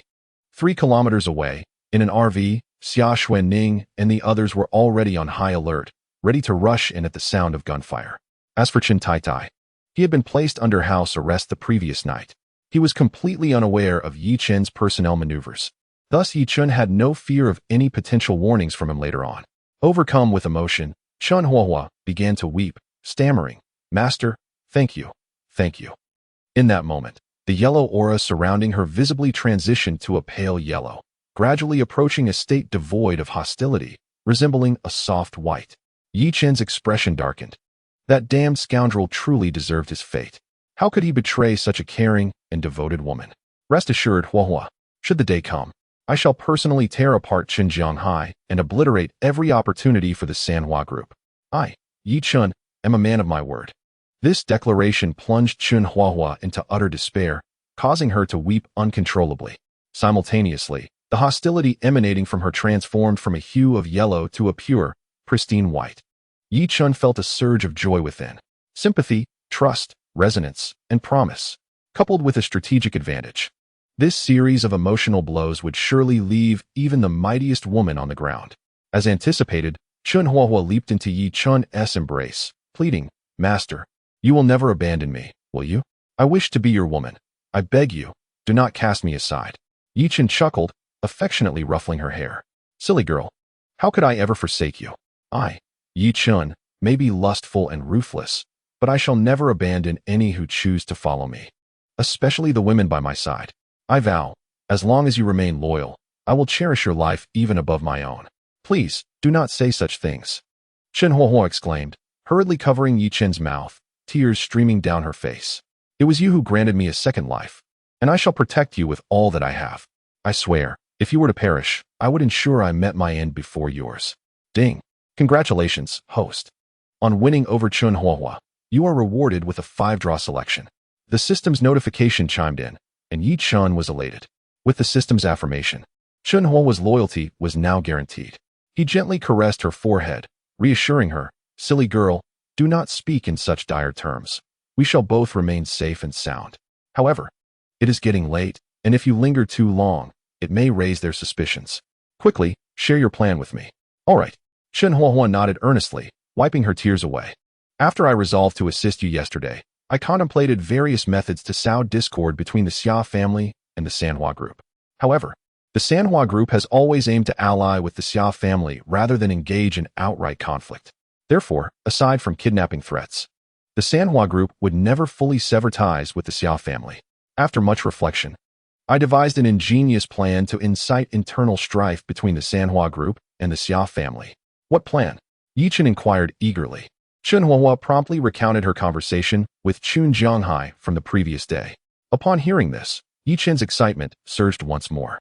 3 kilometers away, in an RV, Xia Xuanning and the others were already on high alert, ready to rush in at the sound of gunfire. As for Qin Taitai, he had been placed under house arrest the previous night. He was completely unaware of Yichen's personnel maneuvers. Thus Yichen had no fear of any potential warnings from him later on. Overcome with emotion, Chun Huahua began to weep, stammering, "Master, thank you, thank you." In that moment, the yellow aura surrounding her visibly transitioned to a pale yellow, gradually approaching a state devoid of hostility, resembling a soft white. Yichen's expression darkened. That damned scoundrel truly deserved his fate. How could he betray such a caring and devoted woman? Rest assured, Huahua, should the day come, I shall personally tear apart Qin Jianhai and obliterate every opportunity for the Sanhua group. I, Yichen, am a man of my word. This declaration plunged Chun Huahua into utter despair, causing her to weep uncontrollably. Simultaneously, the hostility emanating from her transformed from a hue of yellow to a pure, pristine white. Yichen felt a surge of joy within. Sympathy, trust, resonance, and promise, coupled with a strategic advantage. This series of emotional blows would surely leave even the mightiest woman on the ground. As anticipated, Chun Huahua leaped into Yichen's embrace, pleading, "Master, you will never abandon me, will you? I wish to be your woman. I beg you, do not cast me aside." Yichen chuckled, affectionately ruffling her hair. "Silly girl, how could I ever forsake you? I, Yichen, may be lustful and ruthless, but I shall never abandon any who choose to follow me, especially the women by my side. I vow, as long as you remain loyal, I will cherish your life even above my own. Please, do not say such things." Chun Huahua exclaimed, hurriedly covering Yichen's mouth, tears streaming down her face. "It was you who granted me a second life, and I shall protect you with all that I have. I swear, if you were to perish, I would ensure I met my end before yours." Ding. Congratulations, host. On winning over Chun Huahua, you are rewarded with a 5-draw selection. The system's notification chimed in, and Yichen was elated. With the system's affirmation, Chun Huahua's loyalty was now guaranteed. He gently caressed her forehead, reassuring her, "Silly girl, do not speak in such dire terms. We shall both remain safe and sound." However, it is getting late, and if you linger too long, it may raise their suspicions. Quickly, share your plan with me. All right. Chen Huahua nodded earnestly, wiping her tears away. After I resolved to assist you yesterday, I contemplated various methods to sow discord between the Xia family and the Sanhua group. However, the Sanhua group has always aimed to ally with the Xia family rather than engage in outright conflict. Therefore, aside from kidnapping threats, the Sanhua group would never fully sever ties with the Xia family. After much reflection, I devised an ingenious plan to incite internal strife between the Sanhua group and the Xia family. What plan? Yichen inquired eagerly. Chen Huahua promptly recounted her conversation with Chun Jianghai from the previous day. Upon hearing this, Yichen's excitement surged once more.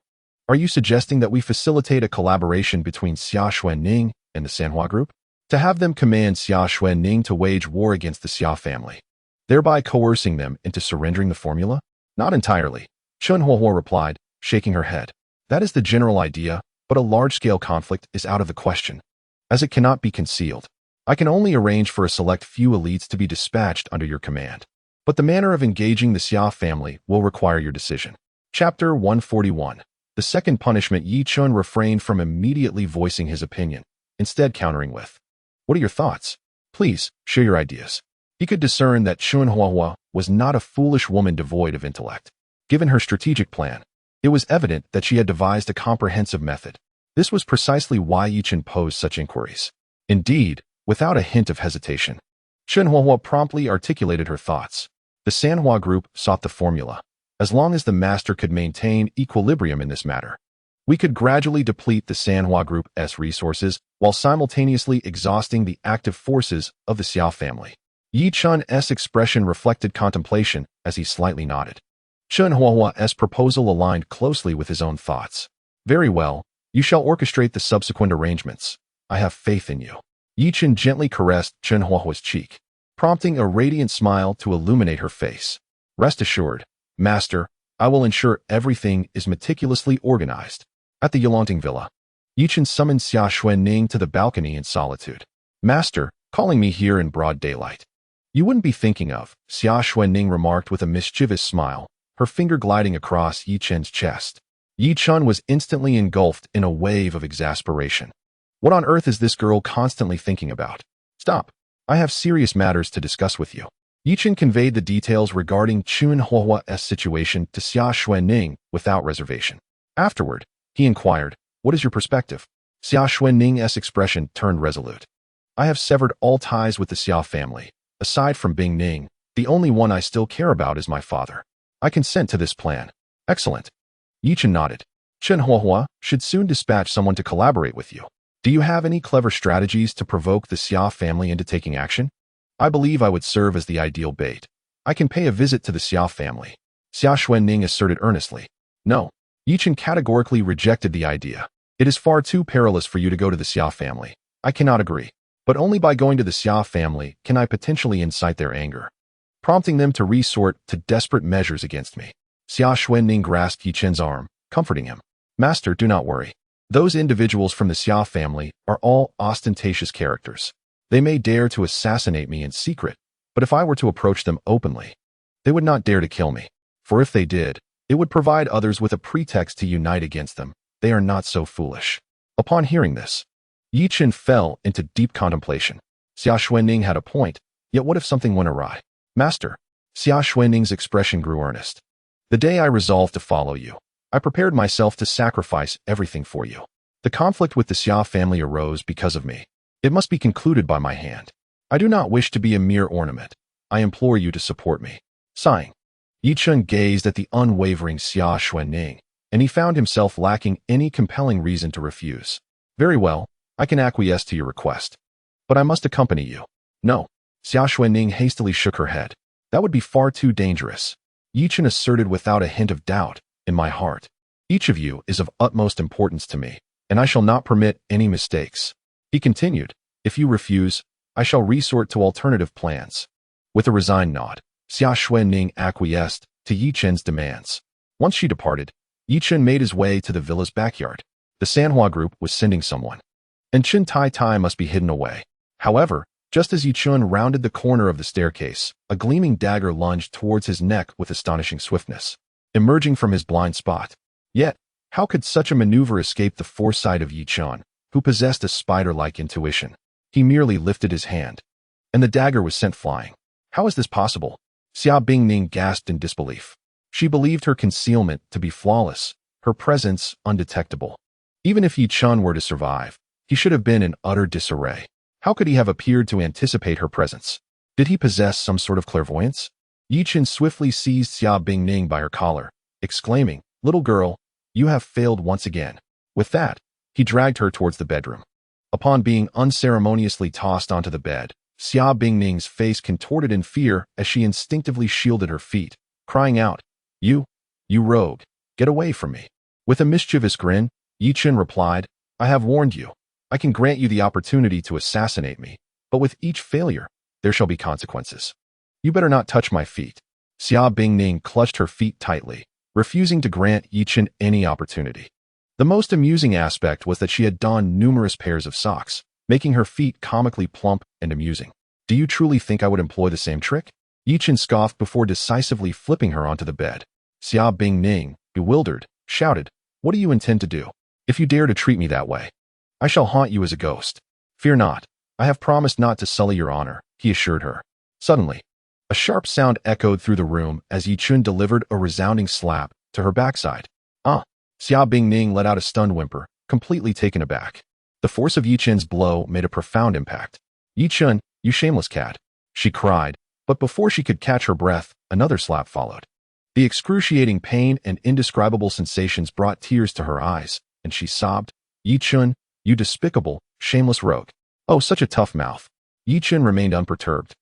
Are you suggesting that we facilitate a collaboration between Xia Xuanning and the Sanhua group? To have them command Xia Xuanning to wage war against the Xia family, thereby coercing them into surrendering the formula? Not entirely, Chen Huahua replied, shaking her head. That is the general idea, but a large-scale conflict is out of the question, as it cannot be concealed. I can only arrange for a select few elites to be dispatched under your command. But the manner of engaging the Xia family will require your decision. Chapter 141. The second punishment. Yi Chun refrained from immediately voicing his opinion, instead countering with, "What are your thoughts? Please, share your ideas." He could discern that Chen Huahua was not a foolish woman devoid of intellect. Given her strategic plan, it was evident that she had devised a comprehensive method. This was precisely why Yi Chun posed such inquiries. Indeed, without a hint of hesitation, Chen Huahua promptly articulated her thoughts. The Sanhua group sought the formula. As long as the master could maintain equilibrium in this matter, we could gradually deplete the Sanhua group's resources while simultaneously exhausting the active forces of the Xia family. Yi Chun's expression reflected contemplation as he slightly nodded. Chen Huahua's proposal aligned closely with his own thoughts. Very well, you shall orchestrate the subsequent arrangements. I have faith in you. Yi Chun gently caressed Chen Huahua's cheek, prompting a radiant smile to illuminate her face. Rest assured, Master, I will ensure everything is meticulously organized. At the Yolonting Villa, Yi Chun summoned Xia Xuanning to the balcony in solitude. Master, calling me here in broad daylight. You wouldn't be thinking of, Xia Xuanning remarked with a mischievous smile, her finger gliding across Yi Chun's chest. Yi Chun was instantly engulfed in a wave of exasperation. What on earth is this girl constantly thinking about? Stop. I have serious matters to discuss with you. Yi Chun conveyed the details regarding Chen Huahua's situation to Xia Xuanning without reservation. Afterward, he inquired, what is your perspective? Xia Xuanning's expression turned resolute. I have severed all ties with the Xia family. Aside from Bing Ning, the only one I still care about is my father. I consent to this plan. Excellent. Yi Chun nodded. Chen Huahua should soon dispatch someone to collaborate with you. Do you have any clever strategies to provoke the Xia family into taking action? I believe I would serve as the ideal bait. I can pay a visit to the Xia family. Xia Xuanning asserted earnestly. No. Yi Chun categorically rejected the idea. It is far too perilous for you to go to the Xia family. I cannot agree. But only by going to the Xia family can I potentially incite their anger, prompting them to resort to desperate measures against me. Xia Xuanning grasped Yi Chun's arm, comforting him. Master, do not worry. Those individuals from the Xia family are all ostentatious characters. They may dare to assassinate me in secret, but if I were to approach them openly, they would not dare to kill me. For if they did, it would provide others with a pretext to unite against them. They are not so foolish. Upon hearing this, Yi Chun fell into deep contemplation. Xia Xuanning had a point, yet what if something went awry? Master, Xia Xuanning's expression grew earnest. The day I resolved to follow you, I prepared myself to sacrifice everything for you. The conflict with the Xia family arose because of me. It must be concluded by my hand. I do not wish to be a mere ornament. I implore you to support me. Sighing, Yi Chun gazed at the unwavering Xia Xuanning, and he found himself lacking any compelling reason to refuse. Very well, I can acquiesce to your request. But I must accompany you. No. Xia Xuanning hastily shook her head. That would be far too dangerous. Yi Chun asserted without a hint of doubt. In my heart, each of you is of utmost importance to me, and I shall not permit any mistakes. He continued, if you refuse, I shall resort to alternative plans. With a resigned nod, Xia Xuanning acquiesced to Yi Chun's demands. Once she departed, Yi Chun made his way to the villa's backyard. The Sanhua group was sending someone, and Chen Tai Tai must be hidden away. However, Just as Yi Chun rounded the corner of the staircase, a gleaming dagger lunged towards his neck with astonishing swiftness, emerging from his blind spot. Yet, how could such a maneuver escape the foresight of Yi Chun, who possessed a spider-like intuition? He merely lifted his hand, and the dagger was sent flying. How is this possible? Xia Bingning gasped in disbelief. She believed her concealment to be flawless, her presence undetectable. Even if Yi Chun were to survive, he should have been in utter disarray. How could he have appeared to anticipate her presence? Did he possess some sort of clairvoyance? Yi Chun swiftly seized Xia Bingning by her collar, exclaiming, "Little girl, you have failed once again." With that, he dragged her towards the bedroom. Upon being unceremoniously tossed onto the bed, Xia Bingning's face contorted in fear as she instinctively shielded her feet, crying out, You rogue, get away from me." With a mischievous grin, Yi Chun replied, "I have warned you. I can grant you the opportunity to assassinate me, but with each failure, there shall be consequences. You better not touch my feet." Xia Bingning clutched her feet tightly, refusing to grant Yi Chun any opportunity. The most amusing aspect was that she had donned numerous pairs of socks, making her feet comically plump and amusing. "Do you truly think I would employ the same trick?" Yi Chun scoffed before decisively flipping her onto the bed. Xia Bingning, bewildered, shouted, "What do you intend to do? If you dare to treat me that way, I shall haunt you as a ghost." "Fear not. I have promised not to sully your honor," he assured her. Suddenly, a sharp sound echoed through the room as Yi Chun delivered a resounding slap to her backside. "Ah!" Xia Bingning let out a stunned whimper, completely taken aback. The force of Yi Chun's blow made a profound impact. "Yi Chun, you shameless cat," she cried, but before she could catch her breath, another slap followed. The excruciating pain and indescribable sensations brought tears to her eyes, and she sobbed, "Yi Chun, you despicable, shameless rogue." "Oh, such a tough mouth." Yi Chun remained unperturbed,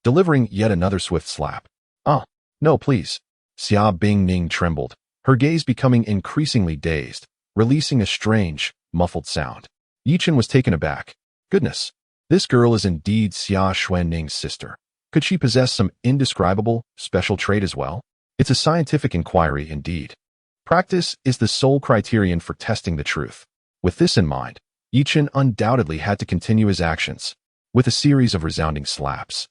delivering yet another swift slap. "Ah, no, please." Xia Bingning trembled, her gaze becoming increasingly dazed, releasing a strange, muffled sound. Yi Chun was taken aback. Goodness, this girl is indeed Xia Xuanning's sister. Could she possess some indescribable, special trait as well? It's a scientific inquiry indeed. Practice is the sole criterion for testing the truth. With this in mind, Yi Chun undoubtedly had to continue his actions, with a series of resounding slaps.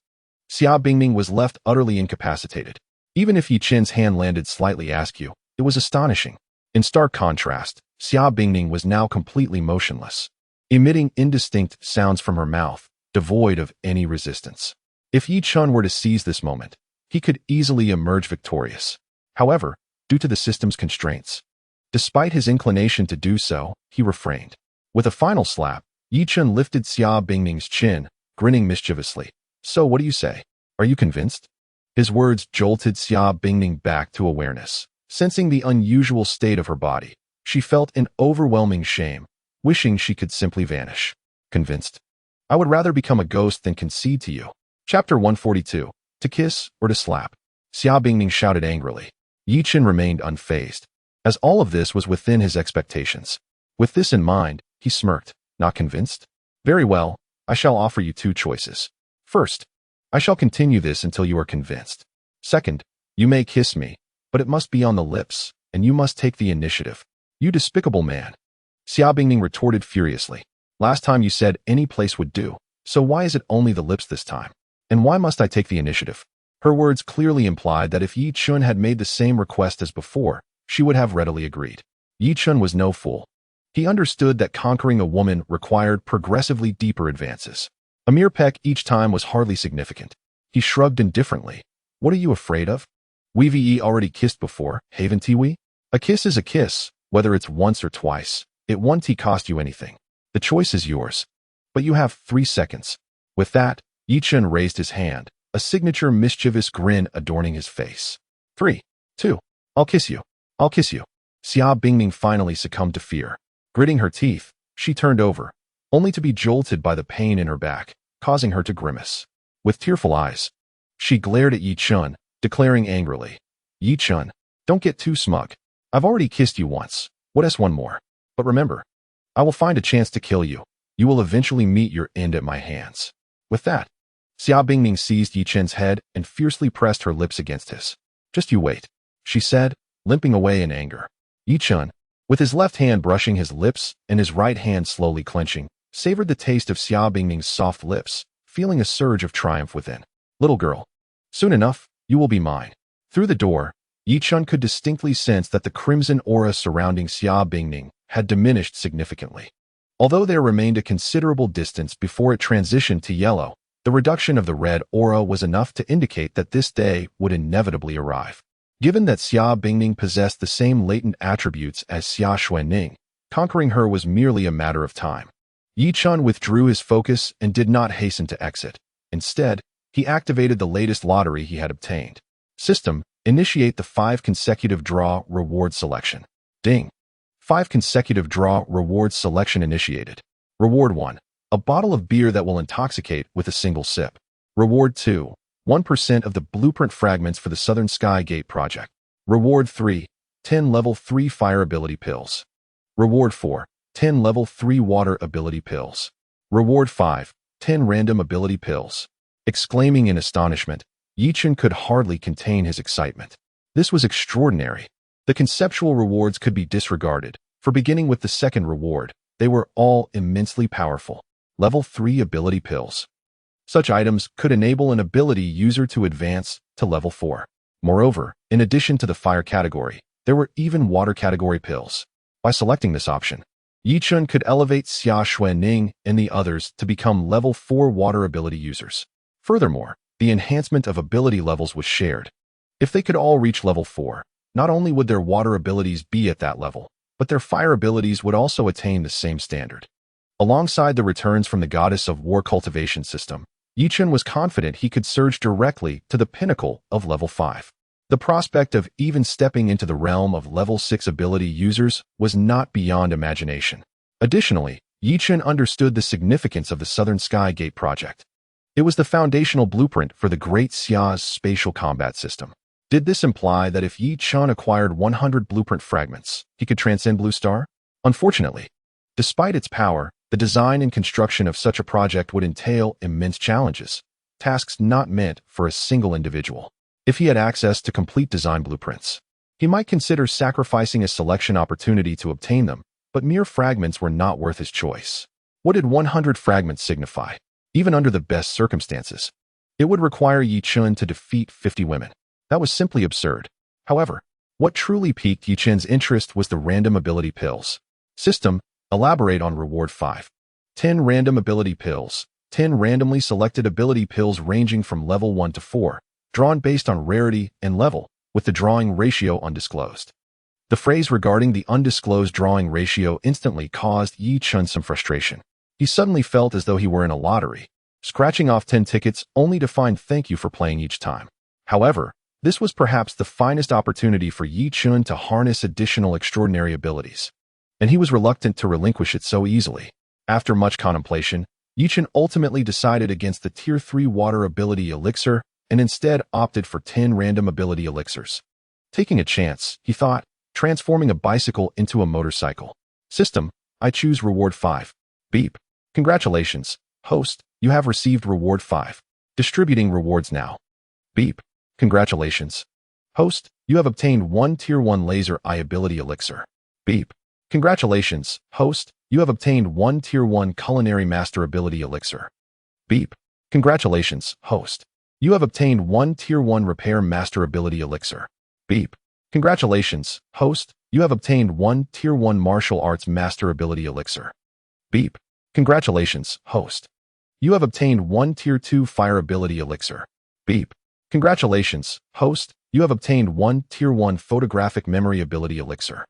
Xia Bingning was left utterly incapacitated. Even if Yi Chun's hand landed slightly askew, it was astonishing. In stark contrast, Xia Bingning was now completely motionless, emitting indistinct sounds from her mouth, devoid of any resistance. If Yi Chun were to seize this moment, he could easily emerge victorious. However, due to the system's constraints, despite his inclination to do so, he refrained. With a final slap, Yi Chun lifted Xia Bingning's chin, grinning mischievously. "So what do you say? Are you convinced?" His words jolted Xia Bingning back to awareness. Sensing the unusual state of her body, she felt an overwhelming shame, wishing she could simply vanish. "Convinced? I would rather become a ghost than concede to you." Chapter 142. To kiss or to slap? Xia Bingning shouted angrily. Yi Chun remained unfazed, as all of this was within his expectations. With this in mind, he smirked. "Not convinced? Very well, I shall offer you two choices. First, I shall continue this until you are convinced. Second, you may kiss me, but it must be on the lips, and you must take the initiative." "You despicable man!" Xia Bingning retorted furiously. "Last time you said any place would do, so why is it only the lips this time? And why must I take the initiative?" Her words clearly implied that if Yi Chun had made the same request as before, she would have readily agreed. Yi Chun was no fool. He understood that conquering a woman required progressively deeper advances. A mere peck each time was hardly significant. He shrugged indifferently. "What are you afraid of? We've already kissed before, haven't we? A kiss is a kiss, whether it's once or twice. It won't cost you anything. The choice is yours. But you have 3 seconds." With that, Yi Chun raised his hand, a signature mischievous grin adorning his face. 3, 2, I'll kiss you. I'll kiss you." Xia Bingning finally succumbed to fear. Gritting her teeth, she turned over, only to be jolted by the pain in her back, causing her to grimace. With tearful eyes, she glared at Yi Chun, declaring angrily, "Yi Chun, don't get too smug. I've already kissed you once. What else one more? But remember, I will find a chance to kill you. You will eventually meet your end at my hands." With that, Xia Bingning seized Yi Chun's head and fiercely pressed her lips against his. "Just you wait," she said, limping away in anger. Yi Chun, with his left hand brushing his lips and his right hand slowly clenching, savored the taste of Xia Bingning's soft lips, feeling a surge of triumph within. Little girl, soon enough, you will be mine. Through the door, Yichun could distinctly sense that the crimson aura surrounding Xia Bingning had diminished significantly. Although there remained a considerable distance before it transitioned to yellow, the reduction of the red aura was enough to indicate that this day would inevitably arrive. Given that Xia Bingning possessed the same latent attributes as Xia Xuanning, conquering her was merely a matter of time. Yichun withdrew his focus and did not hasten to exit. Instead, he activated the latest lottery he had obtained. System, initiate the 5 consecutive draw reward selection. Ding. 5 consecutive draw reward selection initiated. Reward 1. A bottle of beer that will intoxicate with a single sip. Reward 2. 1% of the blueprint fragments for the Southern Sky Gate project. Reward 3. 10 level 3 fire ability pills. Reward 4. 10 level 3 water ability pills. Reward 5. 10 random ability pills. Exclaiming in astonishment, Yichun could hardly contain his excitement. This was extraordinary. The conceptual rewards could be disregarded, for beginning with the second reward, they were all immensely powerful. Level 3 ability pills. Such items could enable an ability user to advance to level 4. Moreover, in addition to the fire category, there were even water category pills. By selecting this option, Yichun could elevate Xia Xuanning and the others to become level 4 water ability users. Furthermore, the enhancement of ability levels was shared. If they could all reach level 4, not only would their water abilities be at that level, but their fire abilities would also attain the same standard. Alongside the returns from the Goddess of War cultivation system, Yichun was confident he could surge directly to the pinnacle of level 5. The prospect of even stepping into the realm of level 6 ability users was not beyond imagination. Additionally, Yichun understood the significance of the Southern Sky Gate project. It was the foundational blueprint for the Great Xia's spatial combat system. Did this imply that if Yichun acquired 100 blueprint fragments, he could transcend Blue Star? Unfortunately, despite its power, the design and construction of such a project would entail immense challenges, tasks not meant for a single individual. If he had access to complete design blueprints, he might consider sacrificing a selection opportunity to obtain them, but mere fragments were not worth his choice. What did 100 fragments signify? Even under the best circumstances, it would require Yichun to defeat 50 women. That was simply absurd. However, what truly piqued Yichun's interest was the random ability pills. System, elaborate on reward 5. 10 random ability pills. 10 randomly selected ability pills ranging from level 1 to 4, drawn based on rarity and level, with the drawing ratio undisclosed. The phrase regarding the undisclosed drawing ratio instantly caused Yichun some frustration. He suddenly felt as though he were in a lottery, scratching off 10 tickets only to find thank you for playing each time. However, this was perhaps the finest opportunity for Yichun to harness additional extraordinary abilities, and he was reluctant to relinquish it so easily. After much contemplation, Yichun ultimately decided against the Tier 3 water ability elixir and instead opted for 10 random ability elixirs. Taking a chance, he thought, transforming a bicycle into a motorcycle. System, I choose reward 5. Beep. Congratulations, host, you have received reward 5. Distributing rewards now. Beep. Congratulations, host, you have obtained 1 Tier 1 laser eye ability elixir. Beep. Congratulations, host, you have obtained 1 Tier 1 culinary master ability elixir. Beep. Congratulations, host, you have obtained 1 Tier 1 repair master ability elixir. Beep. Congratulations, host, you have obtained 1 Tier 1 martial arts master ability elixir. Beep. Congratulations, host, you have obtained 1 Tier 2 fire ability elixir. Beep. Congratulations, host, you have obtained 1 Tier 1 photographic memory ability elixir.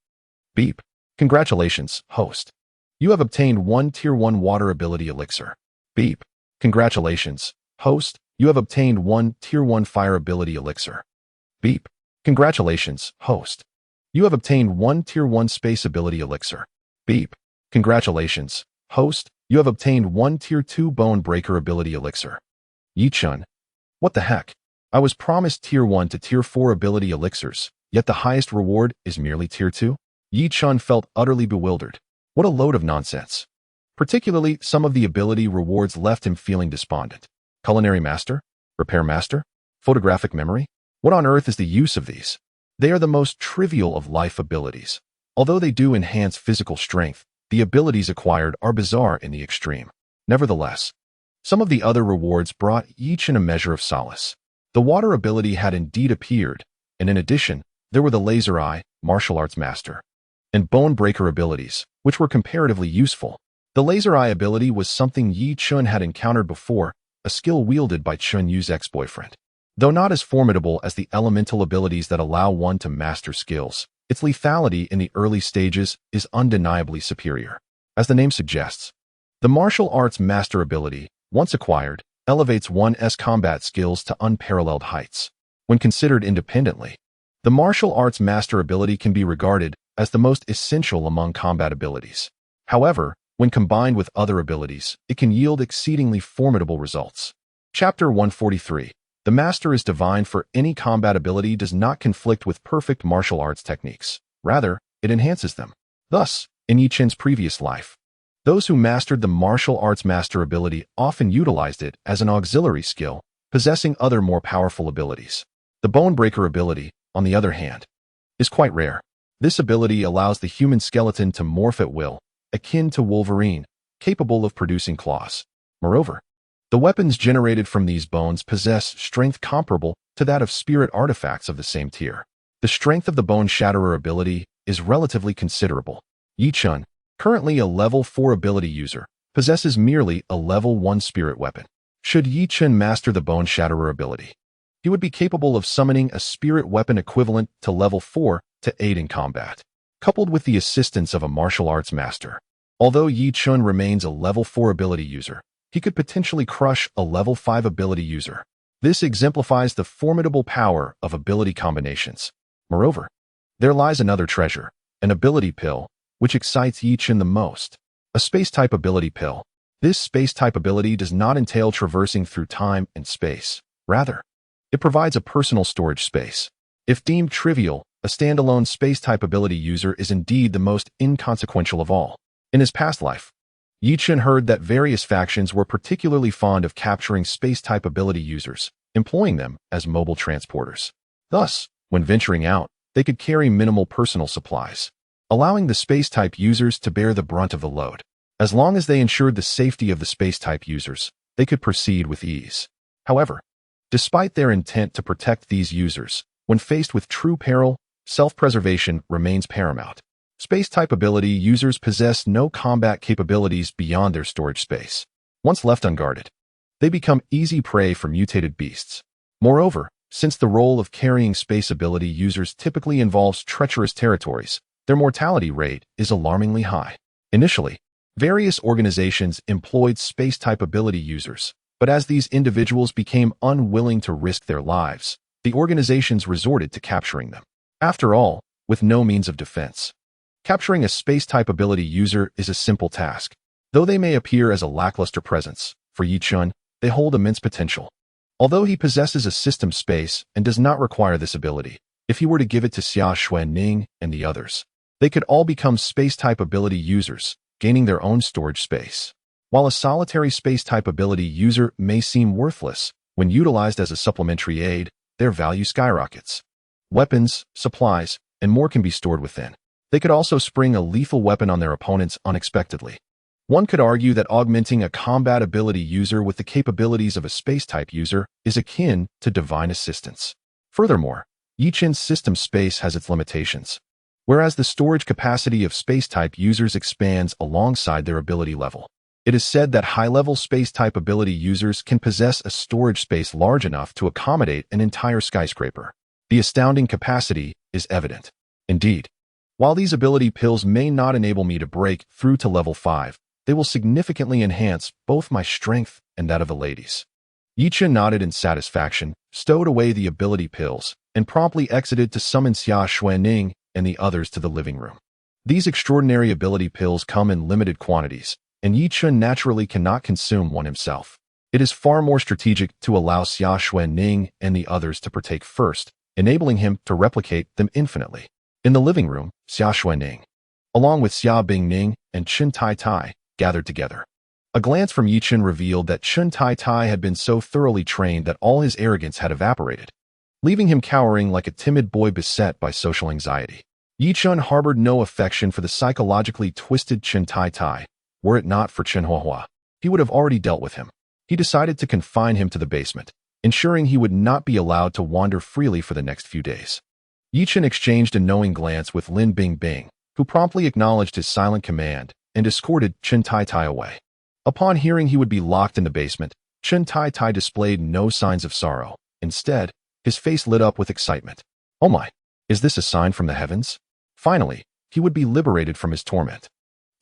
Beep. Congratulations, host, you have obtained 1 Tier 1 water ability elixir. Beep. Congratulations, host, you have obtained 1 Tier 1 fire ability elixir. Beep. Congratulations, host, you have obtained 1 Tier 1 space ability elixir. Beep. Congratulations, host, you have obtained 1 Tier 2 bone breaker ability elixir. Yichun. What the heck? I was promised Tier 1 to Tier 4 ability elixirs, yet the highest reward is merely Tier 2? Yichun felt utterly bewildered. What a load of nonsense. Particularly, some of the ability rewards left him feeling despondent. Culinary Master? Repair Master? Photographic Memory? What on earth is the use of these? They are the most trivial of life abilities. Although they do enhance physical strength, the abilities acquired are bizarre in the extreme. Nevertheless, Some of the other rewards brought each in a measure of solace. The water ability had indeed appeared, and in addition, there were the laser eye, martial arts master, and bone breaker abilities, which were comparatively useful. The laser eye ability was something Yi Chun had encountered before, a skill wielded by Chun Yu's ex-boyfriend. Though not as formidable as the elemental abilities that allow one to master skills, its lethality in the early stages is undeniably superior. As the name suggests, the martial arts master ability, once acquired, elevates one's combat skills to unparalleled heights. When considered independently, the martial arts master ability can be regarded as the most essential among combat abilities. However, when combined with other abilities, it can yield exceedingly formidable results. Chapter 143. The Master is divine, for any combat ability does not conflict with perfect martial arts techniques. Rather, it enhances them. Thus, in Yi Chun's previous life, those who mastered the martial arts master ability often utilized it as an auxiliary skill, possessing other more powerful abilities. The bone breaker ability, on the other hand, is quite rare. This ability allows the human skeleton to morph at will, akin to Wolverine, capable of producing claws. Moreover, the weapons generated from these bones possess strength comparable to that of spirit artifacts of the same tier. The strength of the Bone Shatterer ability is relatively considerable. Yi Chun, currently a level 4 ability user, possesses merely a level 1 spirit weapon. Should Yi Chun master the Bone Shatterer ability, he would be capable of summoning a spirit weapon equivalent to level 4 to aid in combat, coupled with the assistance of a martial arts master. Although Yi Chun remains a level 4 ability user, he could potentially crush a level 5 ability user. This exemplifies the formidable power of ability combinations. Moreover, there lies another treasure, an ability pill, which excites Yi Chun the most. A space-type ability pill. This space-type ability does not entail traversing through time and space. Rather, it provides a personal storage space. If deemed trivial, a standalone space-type ability user is indeed the most inconsequential of all. In his past life, Yi Chun heard that various factions were particularly fond of capturing space-type ability users, employing them as mobile transporters. Thus, when venturing out, they could carry minimal personal supplies, allowing the space-type users to bear the brunt of the load. As long as they ensured the safety of the space-type users, they could proceed with ease. However, despite their intent to protect these users, when faced with true peril, self-preservation remains paramount. Space-type ability users possess no combat capabilities beyond their storage space. Once left unguarded, they become easy prey for mutated beasts. Moreover, since the role of carrying space ability users typically involves treacherous territories, their mortality rate is alarmingly high. Initially, various organizations employed space-type ability users, but as these individuals became unwilling to risk their lives, the organizations resorted to capturing them. After all, with no means of defense, capturing a space-type ability user is a simple task. Though they may appear as a lackluster presence, for Yi Chun, they hold immense potential. Although he possesses a system space and does not require this ability, if he were to give it to Xia Xuanning and the others, they could all become space-type ability users, gaining their own storage space. While a solitary space-type ability user may seem worthless, when utilized as a supplementary aid, their value skyrockets. Weapons, supplies, and more can be stored within. They could also spring a lethal weapon on their opponents unexpectedly. One could argue that augmenting a combat ability user with the capabilities of a space-type user is akin to divine assistance. Furthermore, Yi Chun's system space has its limitations, whereas the storage capacity of space-type users expands alongside their ability level. It is said that high-level space-type ability users can possess a storage space large enough to accommodate an entire skyscraper. The astounding capacity is evident. Indeed, while these ability pills may not enable me to break through to level 5, they will significantly enhance both my strength and that of the ladies. Yi Chun nodded in satisfaction, stowed away the ability pills, and promptly exited to summon Xia Xuanning and the others to the living room. These extraordinary ability pills come in limited quantities, and Yi Chun naturally cannot consume one himself. It is far more strategic to allow Xia Xuanning and the others to partake first, enabling him to replicate them infinitely. In the living room, Xia Xuanning, along with Xia Bingning and Chun Tai Tai, gathered together. A glance from Yi Chun revealed that Chun Tai Tai had been so thoroughly trained that all his arrogance had evaporated, leaving him cowering like a timid boy beset by social anxiety. Yi Chun harbored no affection for the psychologically twisted Chun Tai Tai. Were it not for Chen Huahua, he would have already dealt with him. He decided to confine him to the basement, ensuring he would not be allowed to wander freely for the next few days. Yichen exchanged a knowing glance with Lin Bingbing, who promptly acknowledged his silent command and escorted Chen Tai away. Upon hearing he would be locked in the basement, Chen Tai displayed no signs of sorrow. Instead, his face lit up with excitement. Oh my, is this a sign from the heavens? Finally, he would be liberated from his torment.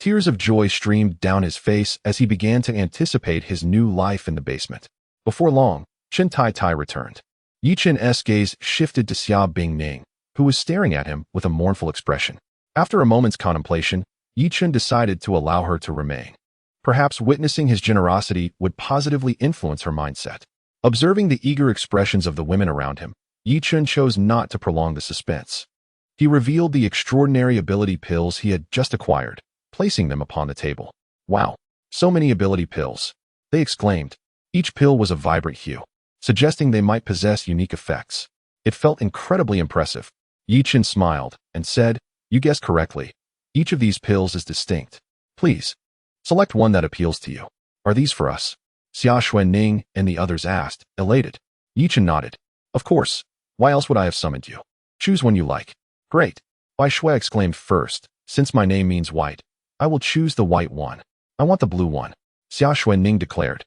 Tears of joy streamed down his face as he began to anticipate his new life in the basement. Before long, Chen Tai returned. Yichen's gaze shifted to Xia Bingning, who was staring at him with a mournful expression. After a moment's contemplation, Yichen decided to allow her to remain. Perhaps witnessing his generosity would positively influence her mindset. Observing the eager expressions of the women around him, Yichen chose not to prolong the suspense. He revealed the extraordinary ability pills he had just acquired, placing them upon the table. Wow, so many ability pills, they exclaimed. Each pill was a vibrant hue, suggesting they might possess unique effects. It felt incredibly impressive. Yichen smiled and said, "You guessed correctly. Each of these pills is distinct. Please, select one that appeals to you. Are these for us?" Xia Xuanning and the others asked, elated. Yichen nodded. "Of course. Why else would I have summoned you? Choose one you like." "Great." Bai Shui exclaimed first. "Since my name means white, I will choose the white one." "I want the blue one," Xia Xuanning declared.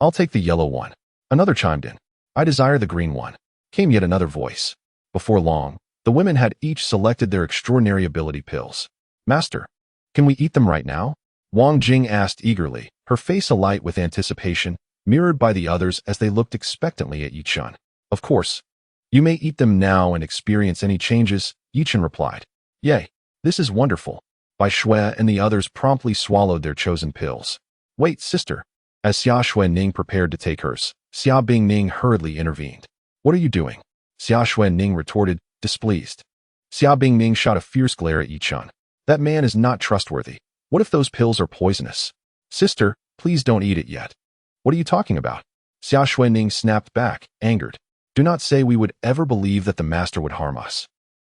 "I'll take the yellow one." Another chimed in. "I desire the green one," came yet another voice. Before long, the women had each selected their extraordinary ability pills. "Master, can we eat them right now?" Wang Jing asked eagerly, her face alight with anticipation, mirrored by the others as they looked expectantly at Yichen. "Of course. You may eat them now and experience any changes," Yichen replied. "Yay, this is wonderful." Bai Shui and the others promptly swallowed their chosen pills. "Wait, sister." As Xia Xuanning prepared to take hers, Xia Bingning hurriedly intervened. "What are you doing?" Xia Xuanning retorted, displeased. Xia Bingning shot a fierce glare at Yichen. "That man is not trustworthy. What if those pills are poisonous?" "Sister, please don't eat it yet." "What are you talking about?" Xia Xuanning snapped back, angered. "Do not say we would ever believe that the master would harm us.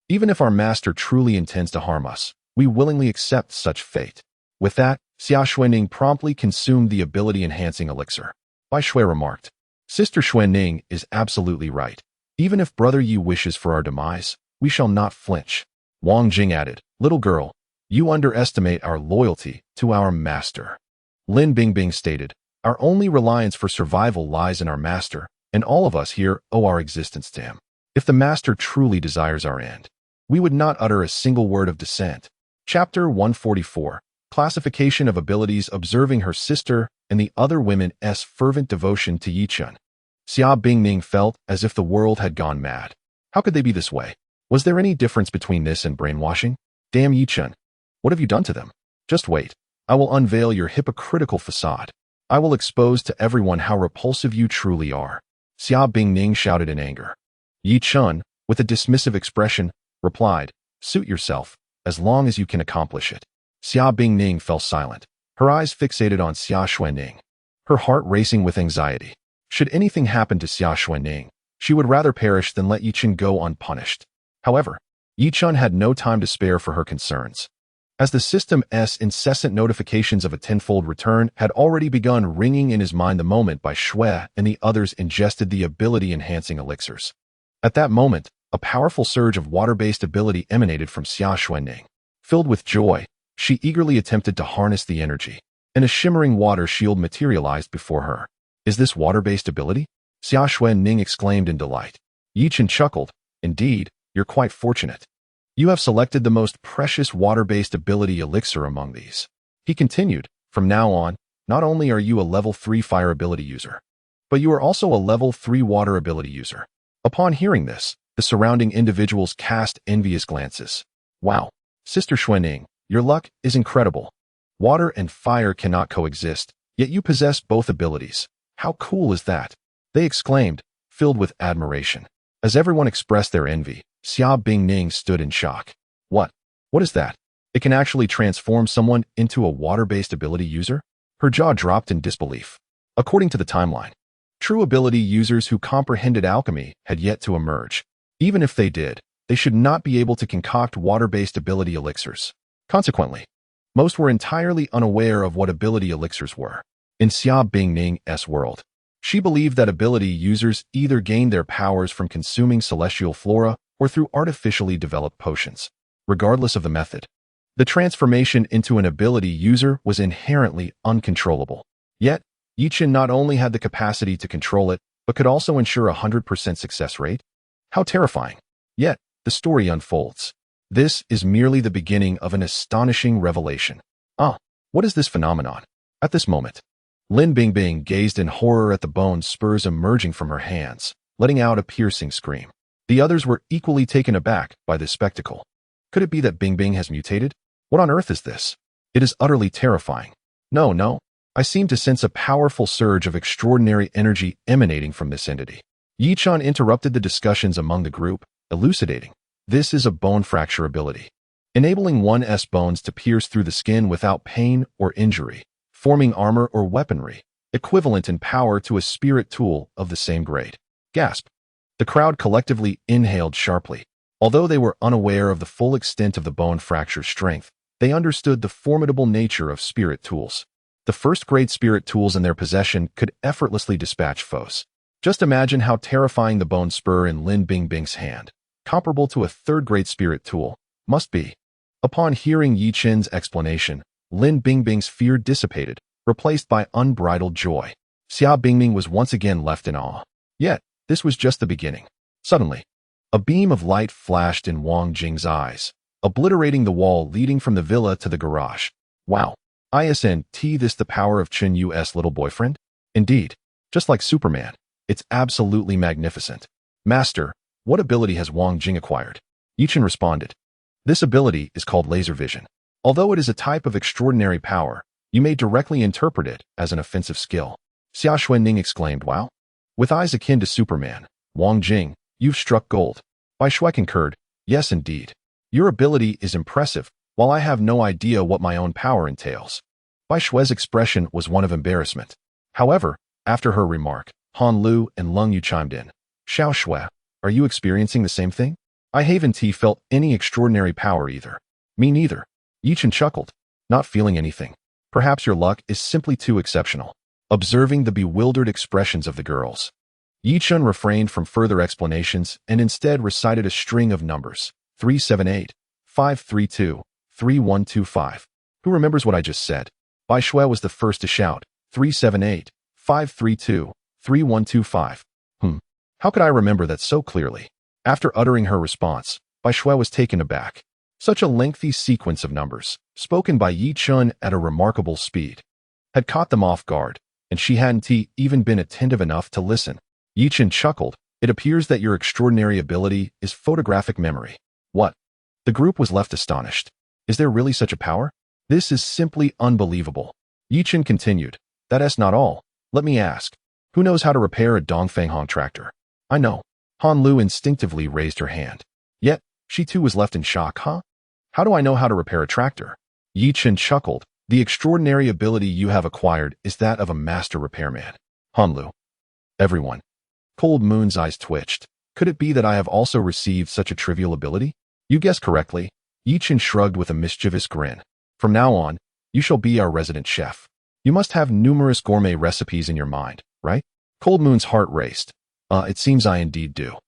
Even if our master truly intends to harm us, we willingly accept such fate." With that, Xia Xuanning promptly consumed the ability-enhancing elixir. Bai Shui remarked, "Sister Xuanning is absolutely right. Even if Brother Yi wishes for our demise, we shall not flinch." Wang Jing added, "Little girl, you underestimate our loyalty to our master." Lin Bingbing stated, "Our only reliance for survival lies in our master, and all of us here owe our existence to him. If the master truly desires our end, we would not utter a single word of dissent." Chapter 144, Classification of Abilities. Observing her sister and the other women's fervent devotion to Yichen, Xia Bingning felt as if the world had gone mad. How could they be this way? Was there any difference between this and brainwashing? Damn Yichen. What have you done to them? Just wait. I will unveil your hypocritical facade. I will expose to everyone how repulsive you truly are. Xia Bingning shouted in anger. Yichen, with a dismissive expression, replied, "Suit yourself, as long as you can accomplish it." Xia Bingning fell silent, her eyes fixated on Xia Xuanning, her heart racing with anxiety. Should anything happen to Xia Xuanning, she would rather perish than let Yichen go unpunished. However, Yichen had no time to spare for her concerns. As the system's incessant notifications of a tenfold return had already begun ringing in his mind the moment Bai Shui and the others ingested the ability-enhancing elixirs. At that moment, a powerful surge of water-based ability emanated from Xia Xuanning. Filled with joy, she eagerly attempted to harness the energy, and a shimmering water shield materialized before her. "Is this water-based ability?" Xia Xuanning exclaimed in delight. Yichen chuckled. "Indeed, you're quite fortunate. You have selected the most precious water-based ability elixir among these." He continued, "From now on, not only are you a level 3 fire ability user, but you are also a level 3 water ability user." Upon hearing this, the surrounding individuals cast envious glances. "Wow, Sister Xuanning, your luck is incredible. Water and fire cannot coexist, yet you possess both abilities. How cool is that?" they exclaimed, filled with admiration. As everyone expressed their envy, Xia Bingning stood in shock. What is that? It can actually transform someone into a water-based ability user?" Her jaw dropped in disbelief. According to the timeline, true ability users who comprehended alchemy had yet to emerge. Even if they did, they should not be able to concoct water-based ability elixirs. Consequently, most were entirely unaware of what ability elixirs were. In Xia Bingning's world, She believed that ability users either gained their powers from consuming celestial flora or through artificially developed potions. Regardless of the method, the transformation into an ability user was inherently uncontrollable. Yet, Yichen not only had the capacity to control it, but could also ensure a 100% success rate. How terrifying! Yet, the story unfolds. This is merely the beginning of an astonishing revelation. What is this phenomenon? At this moment, Lin Bingbing gazed in horror at the bone spurs emerging from her hands, letting out a piercing scream. The others were equally taken aback by this spectacle. Could it be that Bingbing has mutated? What on earth is this? It is utterly terrifying. No. I seem to sense a powerful surge of extraordinary energy emanating from this entity. Yichen interrupted the discussions among the group, elucidating. This is a bone fracture ability, enabling 1's bones to pierce through the skin without pain or injury, forming armor or weaponry, equivalent in power to a spirit tool of the same grade. Gasp! The crowd collectively inhaled sharply. Although they were unaware of the full extent of the bone fracture's strength, they understood the formidable nature of spirit tools. The first-grade spirit tools in their possession could effortlessly dispatch foes. Just imagine how terrifying the bone spur in Lin Bingbing's hand, comparable to a third-grade spirit tool, must be. Upon hearing Yichen's explanation, Lin Bingbing's fear dissipated, replaced by unbridled joy. Xia Bingming was once again left in awe. Yet, this was just the beginning. Suddenly, a beam of light flashed in Wang Jing's eyes, obliterating the wall leading from the villa to the garage. Wow! Isn't this the power of Chen Yu's little boyfriend? Indeed, just like Superman, it's absolutely magnificent. Master, what ability has Wang Jing acquired? Yichen responded. This ability is called laser vision. Although it is a type of extraordinary power, you may directly interpret it as an offensive skill. Xia Xuanning exclaimed, wow. With eyes akin to Superman, Wang Jing, you've struck gold. Bai Shui concurred, yes indeed. Your ability is impressive, while I have no idea what my own power entails. Bai Shui's expression was one of embarrassment. However, after her remark, Han Lu and Lung Yu chimed in. Xiao Shui, are you experiencing the same thing? I haven't felt any extraordinary power either. Me neither. Yichen chuckled, not feeling anything. Perhaps your luck is simply too exceptional. Observing the bewildered expressions of the girls, Yichen refrained from further explanations and instead recited a string of numbers. 378, 532, 3125. Who remembers what I just said? Bai Shui was the first to shout. 378, 532, 3125. How could I remember that so clearly? After uttering her response, Bai Shui was taken aback. Such a lengthy sequence of numbers, spoken by Yichen at a remarkable speed, had caught them off guard, and she hadn't even been attentive enough to listen. Yichen chuckled. It appears that your extraordinary ability is photographic memory. What? The group was left astonished. Is there really such a power? This is simply unbelievable. Yichen continued. That's not all. Let me ask. Who knows how to repair a Dongfeng tractor? I know. Han Lu instinctively raised her hand. Yet, she too was left in shock. How do I know how to repair a tractor? Yichen chuckled. The extraordinary ability you have acquired is that of a master repairman. Han Lu. Everyone. Cold Moon's eyes twitched. Could it be that I have also received such a trivial ability? You guessed correctly. Yichen shrugged with a mischievous grin. From now on, you shall be our resident chef. You must have numerous gourmet recipes in your mind, right? Cold Moon's heart raced. It seems I indeed do.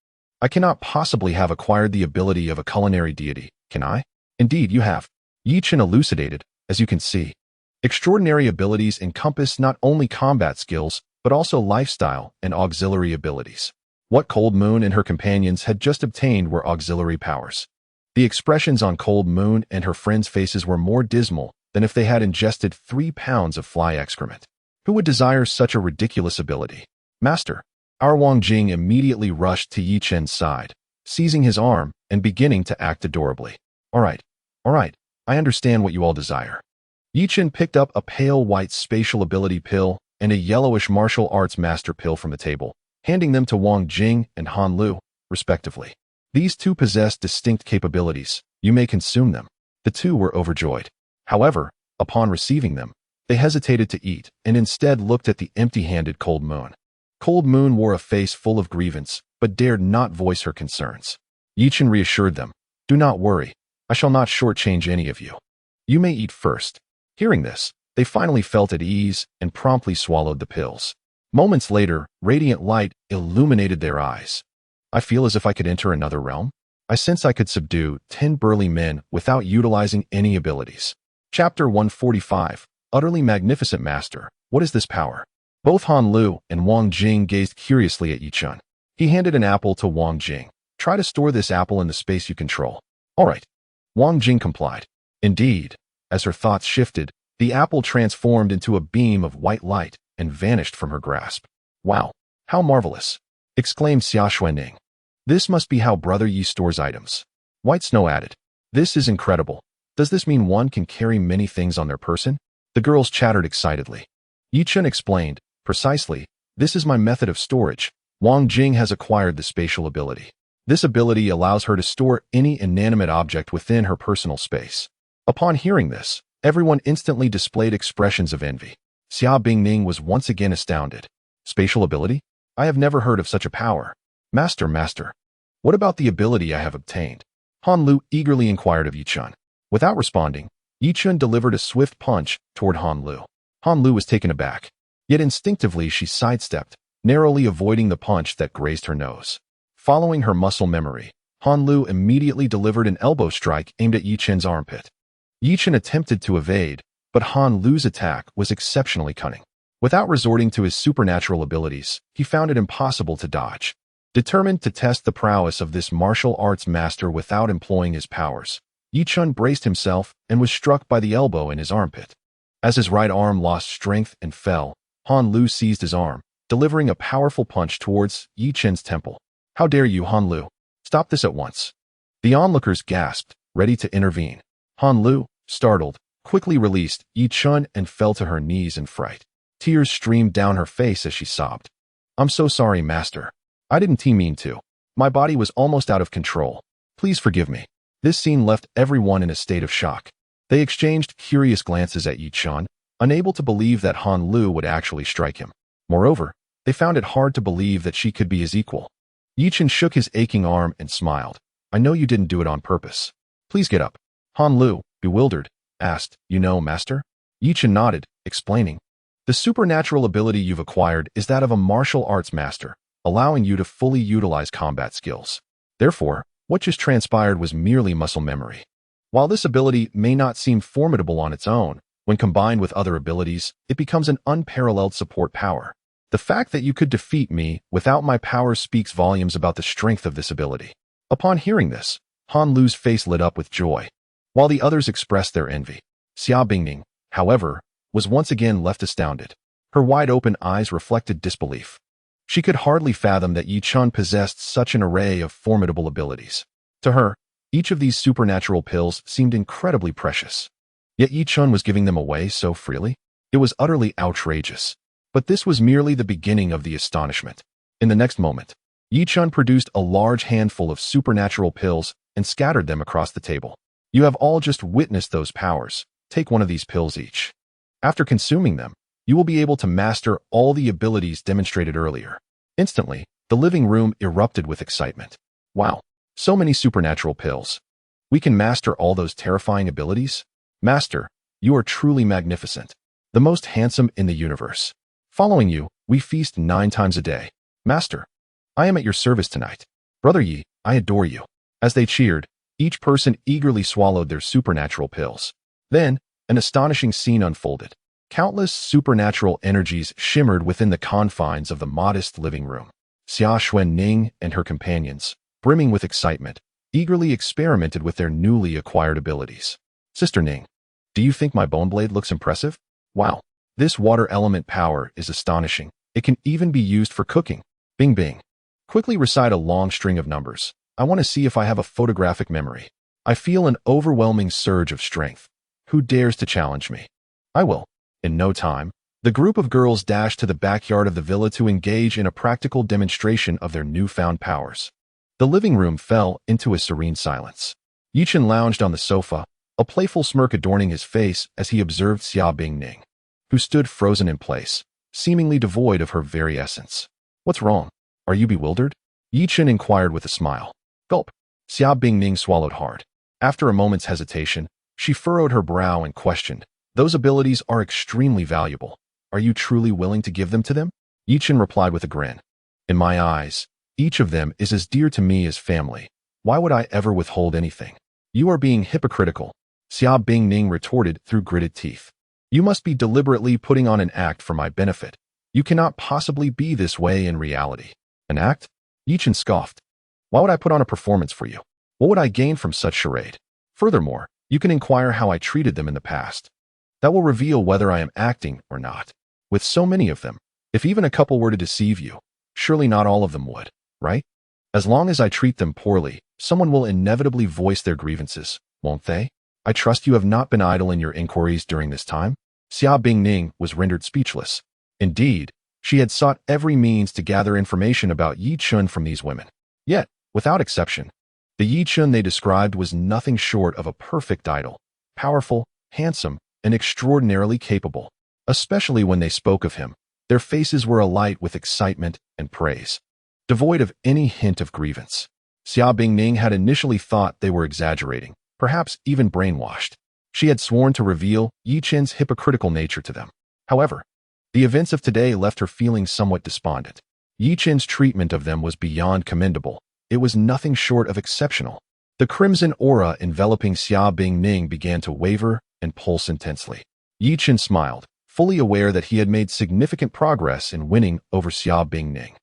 I cannot possibly have acquired the ability of a culinary deity, can I? Indeed, you have. Yichen elucidated, as you can see. Extraordinary abilities encompass not only combat skills, but also lifestyle and auxiliary abilities. What Cold Moon and her companions had just obtained were auxiliary powers. The expressions on Cold Moon and her friends' faces were more dismal than if they had ingested 3 pounds of fly excrement. Who would desire such a ridiculous ability? Master. Our Wang Jing immediately rushed to Yichen's side, seizing his arm and beginning to act adorably. All right, I understand what you all desire. Yichen picked up a pale white spatial ability pill and a yellowish martial arts master pill from the table, handing them to Wang Jing and Han Lu, respectively. These two possessed distinct capabilities. You may consume them. The two were overjoyed. However, upon receiving them, they hesitated to eat and instead looked at the empty-handed Cold Moon. Cold Moon wore a face full of grievance, but dared not voice her concerns. Yichen reassured them. Do not worry. I shall not shortchange any of you. You may eat first. Hearing this, they finally felt at ease and promptly swallowed the pills. Moments later, radiant light illuminated their eyes. I feel as if I could enter another realm. I sense I could subdue 10 burly men without utilizing any abilities. Chapter 145, Utterly Magnificent Master. What is this power? Both Han Lu and Wang Jing gazed curiously at Yi Chun. He handed an apple to Wang Jing. Try to store this apple in the space you control. All right. Wang Jing complied. Indeed, as her thoughts shifted, the apple transformed into a beam of white light and vanished from her grasp. Wow, how marvelous! Exclaimed Xia Xuanning. This must be how Brother Yi stores items. White Snow added. This is incredible. Does this mean one can carry many things on their person? The girls chattered excitedly. Yi Chun explained, precisely, this is my method of storage. Wang Jing has acquired the spatial ability. This ability allows her to store any inanimate object within her personal space. Upon hearing this, everyone instantly displayed expressions of envy. Xia Bingning was once again astounded. Spatial ability? I have never heard of such a power. Master. What about the ability I have obtained? Han Lu eagerly inquired of Yi Chun. Without responding, Yi Chun delivered a swift punch toward Han Lu. Han Lu was taken aback. Yet instinctively she sidestepped, narrowly avoiding the punch that grazed her nose. Following her muscle memory, Han Lu immediately delivered an elbow strike aimed at Yi Chun's armpit. Yi Chun attempted to evade, but Han Lu's attack was exceptionally cunning. Without resorting to his supernatural abilities, he found it impossible to dodge. Determined to test the prowess of this martial arts master without employing his powers, Yi Chun braced himself and was struck by the elbow in his armpit. As his right arm lost strength and fell, Han Lu seized his arm, delivering a powerful punch towards Yi Chun's temple. How dare you, Han Lu? Stop this at once. The onlookers gasped, ready to intervene. Han Lu, startled, quickly released Yi Chun and fell to her knees in fright. Tears streamed down her face as she sobbed. I'm so sorry, Master. I didn't mean to. My body was almost out of control. Please forgive me. This scene left everyone in a state of shock. They exchanged curious glances at Yi Chun, unable to believe that Han Lu would actually strike him. Moreover, they found it hard to believe that she could be his equal. Yi Chun shook his aching arm and smiled. I know you didn't do it on purpose. Please get up. Han Lu, bewildered, asked, You know, Master? Yi Chun nodded, explaining. The supernatural ability you've acquired is that of a martial arts master, allowing you to fully utilize combat skills. Therefore, what just transpired was merely muscle memory. While this ability may not seem formidable on its own, when combined with other abilities, it becomes an unparalleled support power. The fact that you could defeat me without my powers speaks volumes about the strength of this ability. Upon hearing this, Han Lu's face lit up with joy, while the others expressed their envy. Xia Bingning, however, was once again left astounded. Her wide-open eyes reflected disbelief. She could hardly fathom that Yi Chun possessed such an array of formidable abilities. To her, each of these supernatural pills seemed incredibly precious. Yet Yi Chun was giving them away so freely? It was utterly outrageous. But this was merely the beginning of the astonishment. In the next moment, Yi Chun produced a large handful of supernatural pills and scattered them across the table. You have all just witnessed those powers. Take one of these pills each. After consuming them, you will be able to master all the abilities demonstrated earlier. Instantly, the living room erupted with excitement. Wow, so many supernatural pills. We can master all those terrifying abilities? Master, you are truly magnificent. The most handsome in the universe. Following you, we feast 9 times a day. Master, I am at your service tonight. Brother Yi, I adore you. As they cheered, each person eagerly swallowed their supernatural pills. Then, an astonishing scene unfolded. Countless supernatural energies shimmered within the confines of the modest living room. Xia Xuanning and her companions, brimming with excitement, eagerly experimented with their newly acquired abilities. Sister Ning, do you think my bone blade looks impressive? Wow, this water element power is astonishing. It can even be used for cooking. Bing bing. Quickly recite a long string of numbers. I want to see if I have a photographic memory. I feel an overwhelming surge of strength. Who dares to challenge me? I will. In no time, the group of girls dashed to the backyard of the villa to engage in a practical demonstration of their newfound powers. The living room fell into a serene silence. Yi Chun lounged on the sofa, a playful smirk adorning his face as he observed Xia Bingning, who stood frozen in place, seemingly devoid of her very essence. What's wrong? Are you bewildered? Yi Chun inquired with a smile. Gulp. Xia Bingning swallowed hard. After a moment's hesitation, she furrowed her brow and questioned, Those abilities are extremely valuable. Are you truly willing to give them to them? Yichen replied with a grin. In my eyes, each of them is as dear to me as family. Why would I ever withhold anything? You are being hypocritical, Xia Bingning retorted through gritted teeth. You must be deliberately putting on an act for my benefit. You cannot possibly be this way in reality. An act? Yichen scoffed. Why would I put on a performance for you? What would I gain from such charade? Furthermore, you can inquire how I treated them in the past. That will reveal whether I am acting or not. With so many of them, if even a couple were to deceive you, surely not all of them would, right? As long as I treat them poorly, someone will inevitably voice their grievances, won't they? I trust you have not been idle in your inquiries during this time? Xia Bingning was rendered speechless. Indeed, she had sought every means to gather information about Yi Chun from these women. Yet, without exception, the Yi Chun they described was nothing short of a perfect idol, powerful, handsome, and extraordinarily capable. Especially when they spoke of him, their faces were alight with excitement and praise, devoid of any hint of grievance. Xia Bingning had initially thought they were exaggerating, perhaps even brainwashed. She had sworn to reveal Yi Chen's hypocritical nature to them. However, the events of today left her feeling somewhat despondent. Yi Chen's treatment of them was beyond commendable. It was nothing short of exceptional. The crimson aura enveloping Xia Bingning began to waver and pulse intensely. Yi Chen smiled, fully aware that he had made significant progress in winning over Xia Bingning.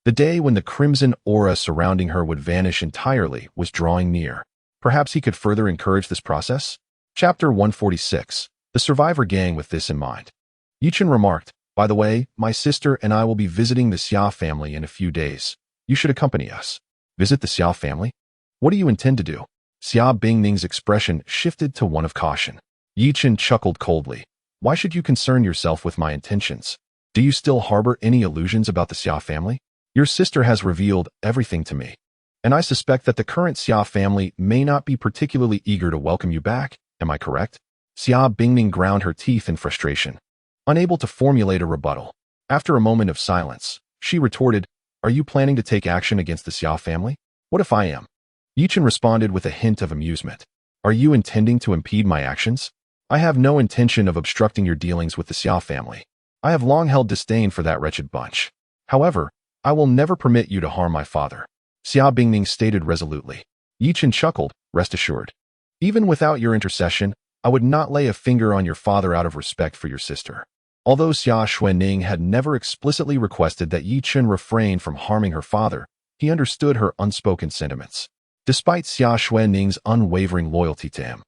The day when the crimson aura surrounding her would vanish entirely was drawing near. Perhaps he could further encourage this process? Chapter 146. The Survivor Gang. With this in mind, Yi Chen remarked, by the way, my sister and I will be visiting the Xia family in a few days. You should accompany us. Visit the Xia family? What do you intend to do? Xia Bingning's expression shifted to one of caution. Yi Chen chuckled coldly. Why should you concern yourself with my intentions? Do you still harbor any illusions about the Xia family? Your sister has revealed everything to me, and I suspect that the current Xia family may not be particularly eager to welcome you back. Am I correct? Xia Bingning ground her teeth in frustration, unable to formulate a rebuttal. After a moment of silence, she retorted, are you planning to take action against the Xia family? What if I am? Yi Chen responded with a hint of amusement. Are you intending to impede my actions? I have no intention of obstructing your dealings with the Xia family. I have long held disdain for that wretched bunch. However, I will never permit you to harm my father, Xia Bingning stated resolutely. Yi Chen chuckled, rest assured. Even without your intercession, I would not lay a finger on your father out of respect for your sister. Although Xia Xuening had never explicitly requested that Yi Chen refrain from harming her father, he understood her unspoken sentiments. Despite Xia Xuening's unwavering loyalty to him,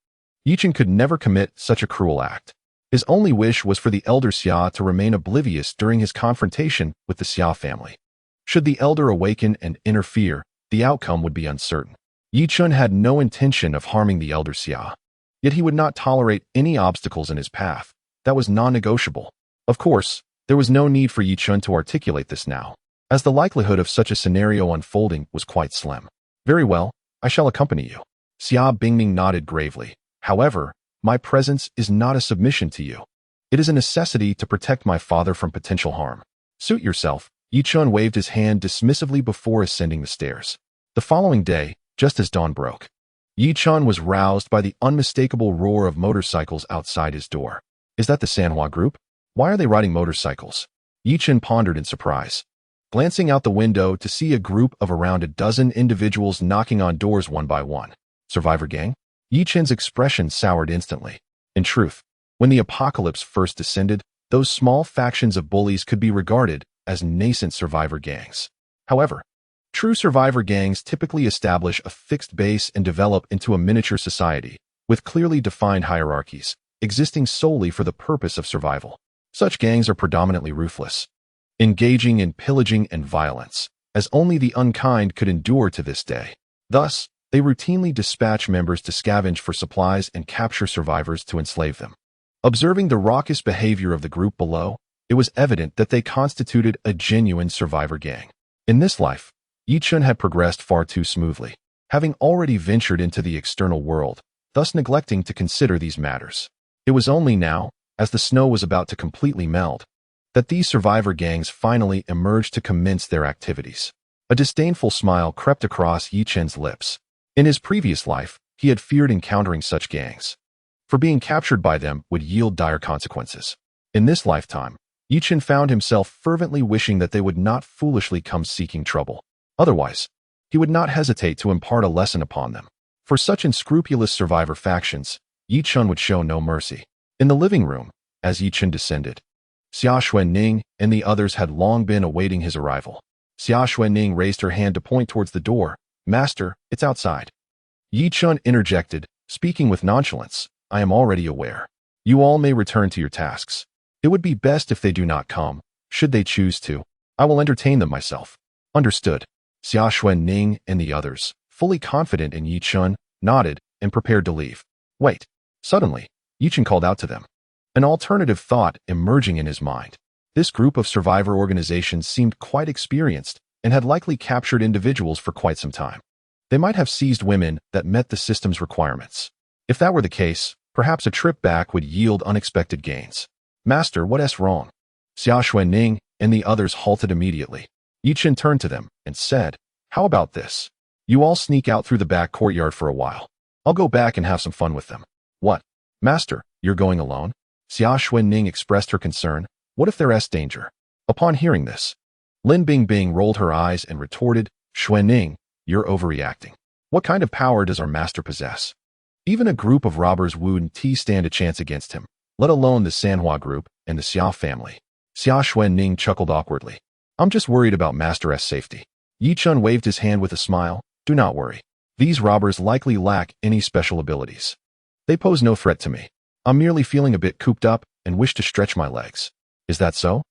Yi Chen could never commit such a cruel act. His only wish was for the elder Xia to remain oblivious during his confrontation with the Xia family. Should the elder awaken and interfere, the outcome would be uncertain. Yi Chen had no intention of harming the elder Xia, yet he would not tolerate any obstacles in his path. That was non-negotiable. Of course, there was no need for Yi Chen to articulate this now, as the likelihood of such a scenario unfolding was quite slim. Very well, I shall accompany you. Xia Bingning nodded gravely. However, my presence is not a submission to you. It is a necessity to protect my father from potential harm. Suit yourself. Yi Chen waved his hand dismissively before ascending the stairs. The following day, just as dawn broke, Yi Chen was roused by the unmistakable roar of motorcycles outside his door. Is that the Sanoa group? Why are they riding motorcycles? Yi Chen pondered in surprise, glancing out the window to see a group of around a dozen individuals knocking on doors one by one. Survivor gang? Yi Chen's expression soured instantly. In truth, when the apocalypse first descended, those small factions of bullies could be regarded as nascent survivor gangs. However, true survivor gangs typically establish a fixed base and develop into a miniature society, with clearly defined hierarchies, existing solely for the purpose of survival. Such gangs are predominantly ruthless, engaging in pillaging and violence, as only the unkind could endure to this day. Thus, they routinely dispatch members to scavenge for supplies and capture survivors to enslave them. Observing the raucous behavior of the group below, it was evident that they constituted a genuine survivor gang. In this life, Yi Chen had progressed far too smoothly, having already ventured into the external world, thus neglecting to consider these matters. It was only now, as the snow was about to completely melt, that these survivor gangs finally emerged to commence their activities. A disdainful smile crept across Yi Chen's lips. In his previous life, he had feared encountering such gangs, for being captured by them would yield dire consequences. In this lifetime, Yichen found himself fervently wishing that they would not foolishly come seeking trouble. Otherwise, he would not hesitate to impart a lesson upon them. For such unscrupulous survivor factions, Yichen would show no mercy. In the living room, as Yichen descended, Xia Xuanning and the others had long been awaiting his arrival. Xia Xuanning raised her hand to point towards the door. "Master, it's outside." Yichen interjected, speaking with nonchalance. "I am already aware. You all may return to your tasks. It would be best if they do not come. Should they choose to, I will entertain them myself." "Understood." Xia Xuanning and the others, fully confident in Yichen, nodded and prepared to leave. "Wait." Suddenly, Yichen called out to them, an alternative thought emerging in his mind. This group of survivor organizations seemed quite experienced and had likely captured individuals for quite some time. They might have seized women that met the system's requirements. If that were the case, perhaps a trip back would yield unexpected gains. "Master, what's wrong?" Xia Xuanning and the others halted immediately. Yichen turned to them and said, "How about this? You all sneak out through the back courtyard for a while. I'll go back and have some fun with them." "What? Master, you're going alone?" Xia Xuanning expressed her concern. "What if there's danger?" Upon hearing this, Lin Bingbing rolled her eyes and retorted, "Xuanning, you're overreacting. What kind of power does our master possess? Even a group of robbers wouldn't stand a chance against him, let alone the Sanoa group and the Xia family." Xia Xuanning chuckled awkwardly. "I'm just worried about Master's safety." Yichen waved his hand with a smile. "Do not worry. These robbers likely lack any special abilities. They pose no threat to me. I'm merely feeling a bit cooped up and wish to stretch my legs." "Is that so?"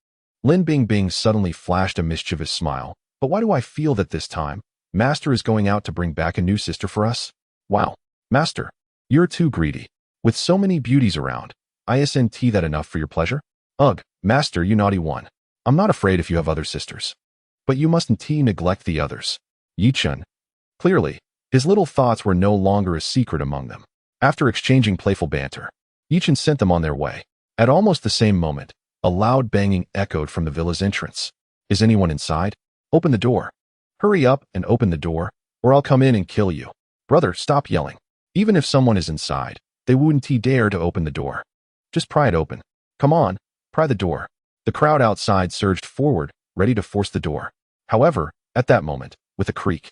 Lin Bingbing suddenly flashed a mischievous smile. "But why do I feel that this time, Master is going out to bring back a new sister for us? Wow, Master, you're too greedy. With so many beauties around, isn't that enough for your pleasure? Ugh, Master, you naughty one. I'm not afraid if you have other sisters. But you mustn't neglect the others." Yichen. Clearly, his little thoughts were no longer a secret among them. After exchanging playful banter, Yichen sent them on their way. At almost the same moment, a loud banging echoed from the villa's entrance. "Is anyone inside? Open the door. Hurry up and open the door, or I'll come in and kill you." "Brother, stop yelling. Even if someone is inside, they wouldn't dare to open the door. Just pry it open. Come on, pry the door." The crowd outside surged forward, ready to force the door. However, at that moment, with a creak,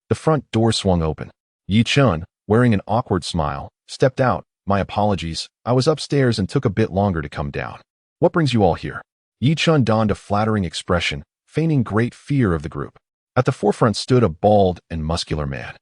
the front door swung open. Yichen, wearing an awkward smile, stepped out. "My apologies, I was upstairs and took a bit longer to come down." "What brings you all here?" Yichen donned a flattering expression, feigning great fear of the group. At the forefront stood a bald and muscular man,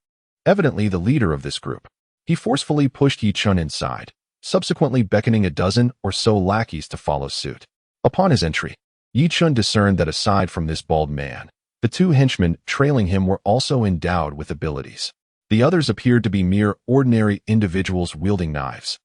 evidently the leader of this group. He forcefully pushed Yichen inside, subsequently beckoning a dozen or so lackeys to follow suit. Upon his entry, Yichen discerned that aside from this bald man, the two henchmen trailing him were also endowed with abilities. The others appeared to be mere ordinary individuals wielding knives,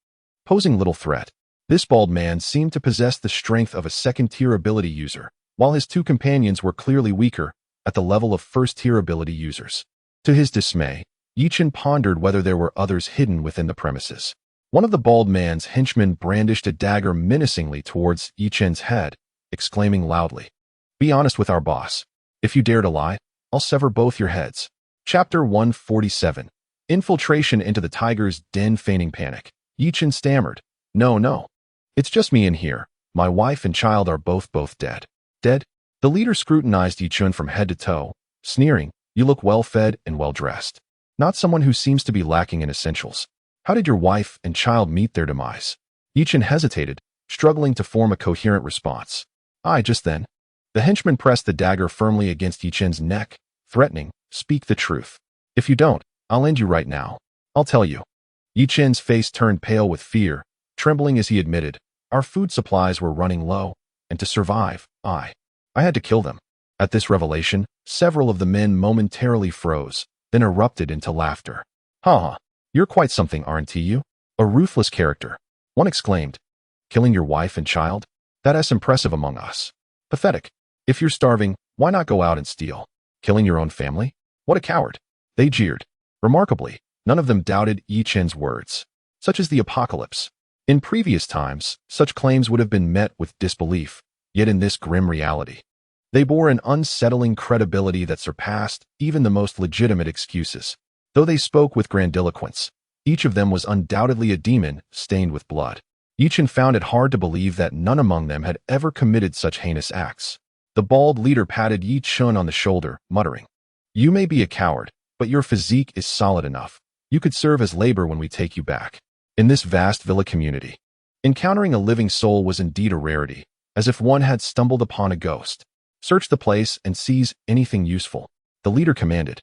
posing little threat. This bald man seemed to possess the strength of a second-tier ability user, while his two companions were clearly weaker, at the level of first-tier ability users. To his dismay, Yichen pondered whether there were others hidden within the premises. One of the bald man's henchmen brandished a dagger menacingly towards Yichen's head, exclaiming loudly, "Be honest with our boss. If you dare to lie, I'll sever both your heads." Chapter 147. Infiltration into the tiger's den. Feigning panic, Yichen stammered, No. It's just me in here. My wife and child are both dead." "Dead?" The leader scrutinized Yichen from head to toe, sneering, "You look well-fed and well-dressed. Not someone who seems to be lacking in essentials. How did your wife and child meet their demise?" Yichen hesitated, struggling to form a coherent response. Just then, the henchman pressed the dagger firmly against Yichen's neck, threatening, "Speak the truth. If you don't, I'll end you right now. I'll tell you." Yichen's face turned pale with fear, trembling as he admitted, "Our food supplies were running low, and to survive, I had to kill them." At this revelation, several of the men momentarily froze, then erupted into laughter. "Ha! You're quite something, aren't you? A ruthless character," one exclaimed. "Killing your wife and child? That's impressive among us. Pathetic. If you're starving, why not go out and steal? Killing your own family? What a coward." They jeered. Remarkably, none of them doubted Yichen's words, such as the apocalypse. In previous times, such claims would have been met with disbelief, yet in this grim reality, they bore an unsettling credibility that surpassed even the most legitimate excuses. Though they spoke with grandiloquence, each of them was undoubtedly a demon stained with blood. Yi-Chun found it hard to believe that none among them had ever committed such heinous acts. The bald leader patted Yi-Chun on the shoulder, muttering, "You may be a coward, but your physique is solid enough. You could serve as labor when we take you back." In this vast villa community, encountering a living soul was indeed a rarity, as if one had stumbled upon a ghost. "Search the place and seize anything useful," the leader commanded,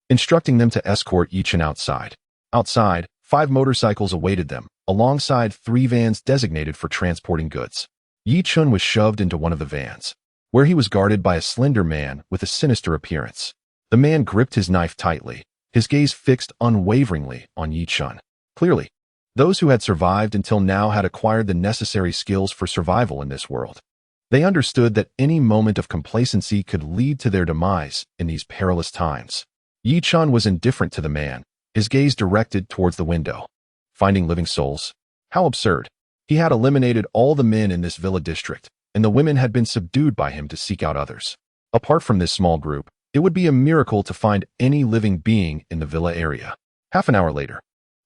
instructing them to escort Yi-Chun outside. Outside, 5 motorcycles awaited them, alongside 3 vans designated for transporting goods. Yi-Chun was shoved into one of the vans, where he was guarded by a slender man with a sinister appearance. The man gripped his knife tightly, his gaze fixed unwaveringly on Yi-Chun. Clearly, those who had survived until now had acquired the necessary skills for survival in this world. They understood that any moment of complacency could lead to their demise in these perilous times. Yi-Chun was indifferent to the man, his gaze directed towards the window. Finding living souls? How absurd. He had eliminated all the men in this villa district, and the women had been subdued by him to seek out others. Apart from this small group, it would be a miracle to find any living being in the villa area. Half an hour later,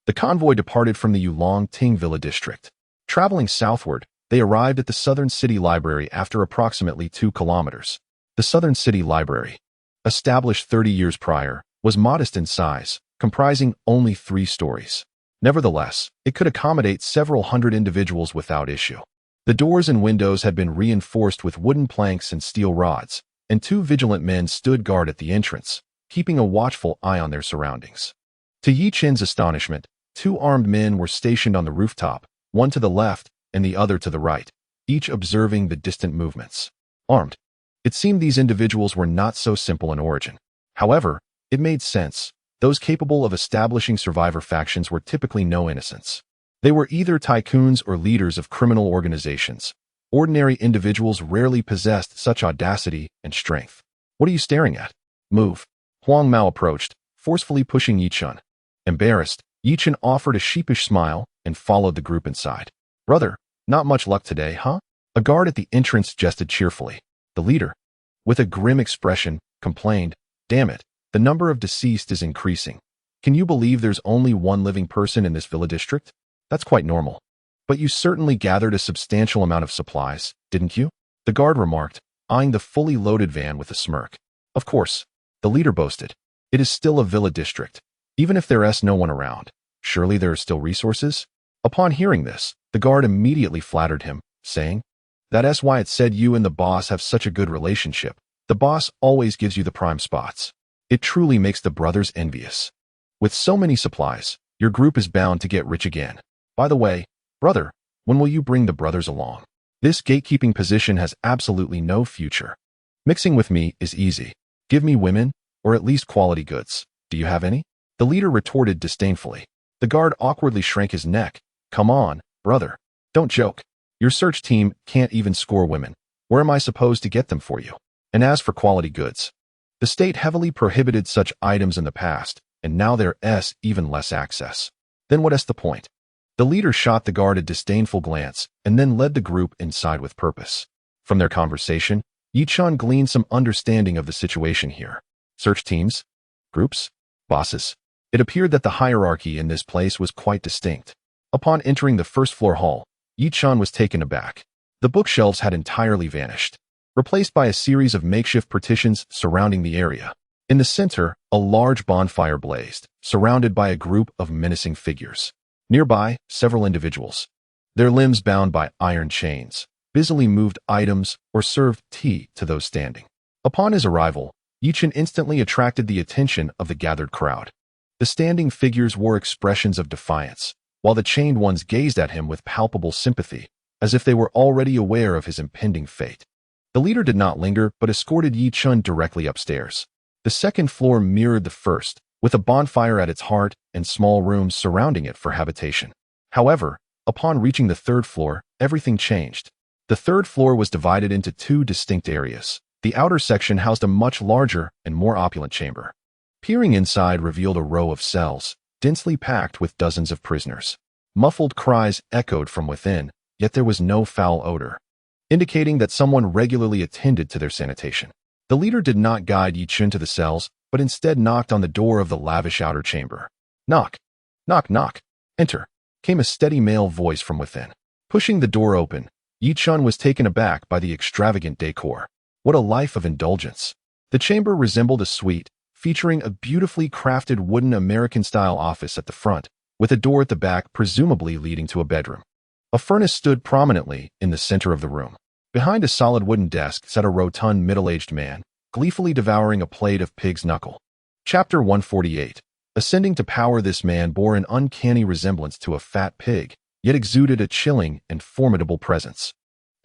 the convoy departed from the Yulong-Ting Villa district. Traveling southward, they arrived at the Southern City Library after approximately 2 kilometers. The Southern City Library, established 30 years prior, was modest in size, comprising only 3 stories. Nevertheless, it could accommodate several hundred individuals without issue. The doors and windows had been reinforced with wooden planks and steel rods, and 2 vigilant men stood guard at the entrance, keeping a watchful eye on their surroundings. To Yi-Chun's astonishment, 2 armed men were stationed on the rooftop, one to the left and the other to the right, each observing the distant movements. Armed. It seemed these individuals were not so simple in origin. However, it made sense. Those capable of establishing survivor factions were typically no innocents. They were either tycoons or leaders of criminal organizations. Ordinary individuals rarely possessed such audacity and strength. "What are you staring at? Move." Huang Mao approached, forcefully pushing Yi-Chun. Embarrassed, Yi-Chun offered a sheepish smile and followed the group inside. "Brother, not much luck today, huh?" A guard at the entrance jested cheerfully. The leader, with a grim expression, complained, "Damn it, the number of deceased is increasing. Can you believe there's only 1 living person in this villa district? That's quite normal. But you certainly gathered a substantial amount of supplies, didn't you?" the guard remarked, eyeing the fully loaded van with a smirk. "Of course," the leader boasted. "It is still a villa district. Even if there's no one around, surely there are still resources?" Upon hearing this, the guard immediately flattered him, saying, "That's why it said you and the boss have such a good relationship. The boss always gives you the prime spots. It truly makes the brothers envious. With so many supplies, your group is bound to get rich again. By the way, brother, when will you bring the brothers along? This gatekeeping position has absolutely no future. Mixing with me is easy. Give me women, or at least quality goods. Do you have any?" the leader retorted disdainfully. The guard awkwardly shrank his neck. "Come on, brother. Don't joke. Your search team can't even score women. Where am I supposed to get them for you? And as for quality goods, the state heavily prohibited such items in the past, and now there's even less access. Then what's the point?" The leader shot the guard a disdainful glance and then led the group inside with purpose. From their conversation, Yi-Chun gleaned some understanding of the situation here. Search teams? Groups? Bosses? It appeared that the hierarchy in this place was quite distinct. Upon entering the first-floor hall, Yi-Chun was taken aback. The bookshelves had entirely vanished, replaced by a series of makeshift partitions surrounding the area. In the center, a large bonfire blazed, surrounded by a group of menacing figures. Nearby, several individuals, their limbs bound by iron chains, busily moved items or served tea to those standing. Upon his arrival, Yi-Chun instantly attracted the attention of the gathered crowd. The standing figures wore expressions of defiance, while the chained ones gazed at him with palpable sympathy, as if they were already aware of his impending fate. The leader did not linger but escorted Yi-Chun directly upstairs. The second floor mirrored the first, with a bonfire at its heart and small rooms surrounding it for habitation. However, upon reaching the 3rd floor, everything changed. The 3rd floor was divided into 2 distinct areas. The outer section housed a much larger and more opulent chamber. Peering inside revealed a row of cells, densely packed with dozens of prisoners. Muffled cries echoed from within, yet there was no foul odor, indicating that someone regularly attended to their sanitation. The leader did not guide Yi-Chun to the cells, but instead knocked on the door of the lavish outer chamber. "Knock. Knock, knock. Enter," came a steady male voice from within. Pushing the door open, Yi Chun was taken aback by the extravagant decor. What a life of indulgence. The chamber resembled a suite, featuring a beautifully crafted wooden American-style office at the front, with a door at the back presumably leading to a bedroom. A furnace stood prominently in the center of the room. Behind a solid wooden desk sat a rotund middle-aged man, gleefully devouring a plate of pig's knuckle. Chapter 148. Ascending to power, this man bore an uncanny resemblance to a fat pig, yet exuded a chilling and formidable presence.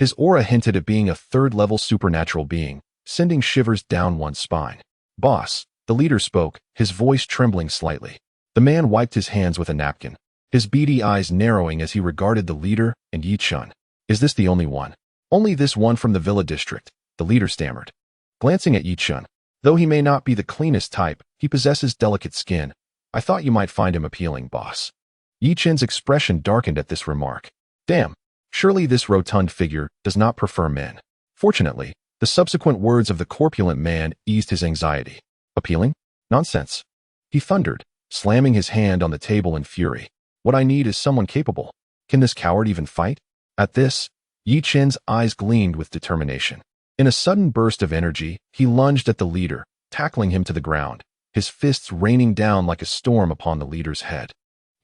His aura hinted at being a third-level supernatural being, sending shivers down one's spine. "Boss," the leader spoke, his voice trembling slightly. The man wiped his hands with a napkin, his beady eyes narrowing as he regarded the leader and Yi Chun. "Is this the only one?" "Only this one from the Villa District," the leader stammered. Glancing at Yi Chun, "Though he may not be the cleanest type, he possesses delicate skin. I thought you might find him appealing, boss." Yi Chun's expression darkened at this remark. Damn, surely this rotund figure does not prefer men. Fortunately, the subsequent words of the corpulent man eased his anxiety. "Appealing? Nonsense," he thundered, slamming his hand on the table in fury. "What I need is someone capable. Can this coward even fight?" At this, Yi Chun's eyes gleamed with determination. In a sudden burst of energy, he lunged at the leader, tackling him to the ground, his fists raining down like a storm upon the leader's head.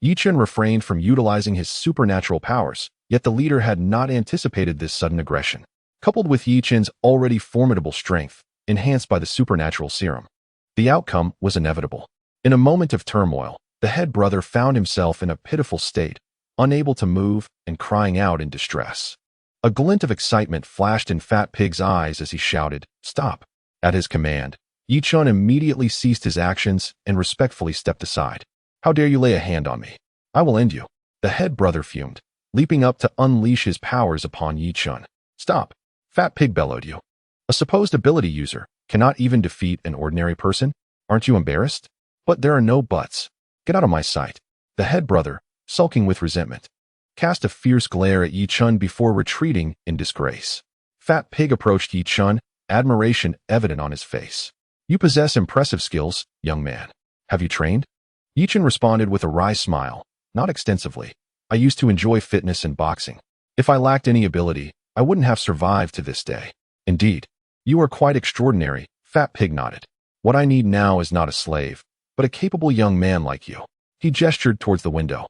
Yi Chun refrained from utilizing his supernatural powers, yet the leader had not anticipated this sudden aggression. Coupled with Yi Chun's already formidable strength, enhanced by the supernatural serum, the outcome was inevitable. In a moment of turmoil, the head brother found himself in a pitiful state, unable to move and crying out in distress. A glint of excitement flashed in Fat Pig's eyes as he shouted, "Stop!" At his command, Yi Chun immediately ceased his actions and respectfully stepped aside. "How dare you lay a hand on me? I will end you," the head brother fumed, leaping up to unleash his powers upon Yi Chun. "Stop!" Fat Pig bellowed. "You, a supposed ability user, cannot even defeat an ordinary person? Aren't you embarrassed?" "But there are no buts. Get out of my sight." The head brother, sulking with resentment, cast a fierce glare at Yi Chun before retreating in disgrace. Fat Pig approached Yi Chun, admiration evident on his face. "You possess impressive skills, young man. Have you trained?" Yi Chun responded with a wry smile. "Not extensively. I used to enjoy fitness and boxing. If I lacked any ability, I wouldn't have survived to this day." "Indeed. You are quite extraordinary," Fat Pig nodded. "What I need now is not a slave, but a capable young man like you." He gestured towards the window.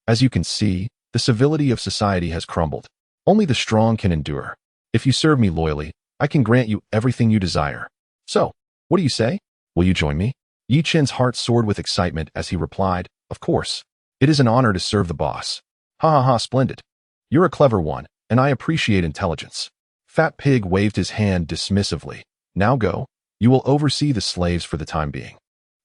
"As you can see, the civility of society has crumbled. Only the strong can endure. If you serve me loyally, I can grant you everything you desire. So, what do you say? Will you join me?" Yi Chun's heart soared with excitement as he replied, "Of course. It is an honor to serve the boss." "Ha ha ha, splendid. You're a clever one, and I appreciate intelligence." Fat Pig waved his hand dismissively. "Now go. You will oversee the slaves for the time being.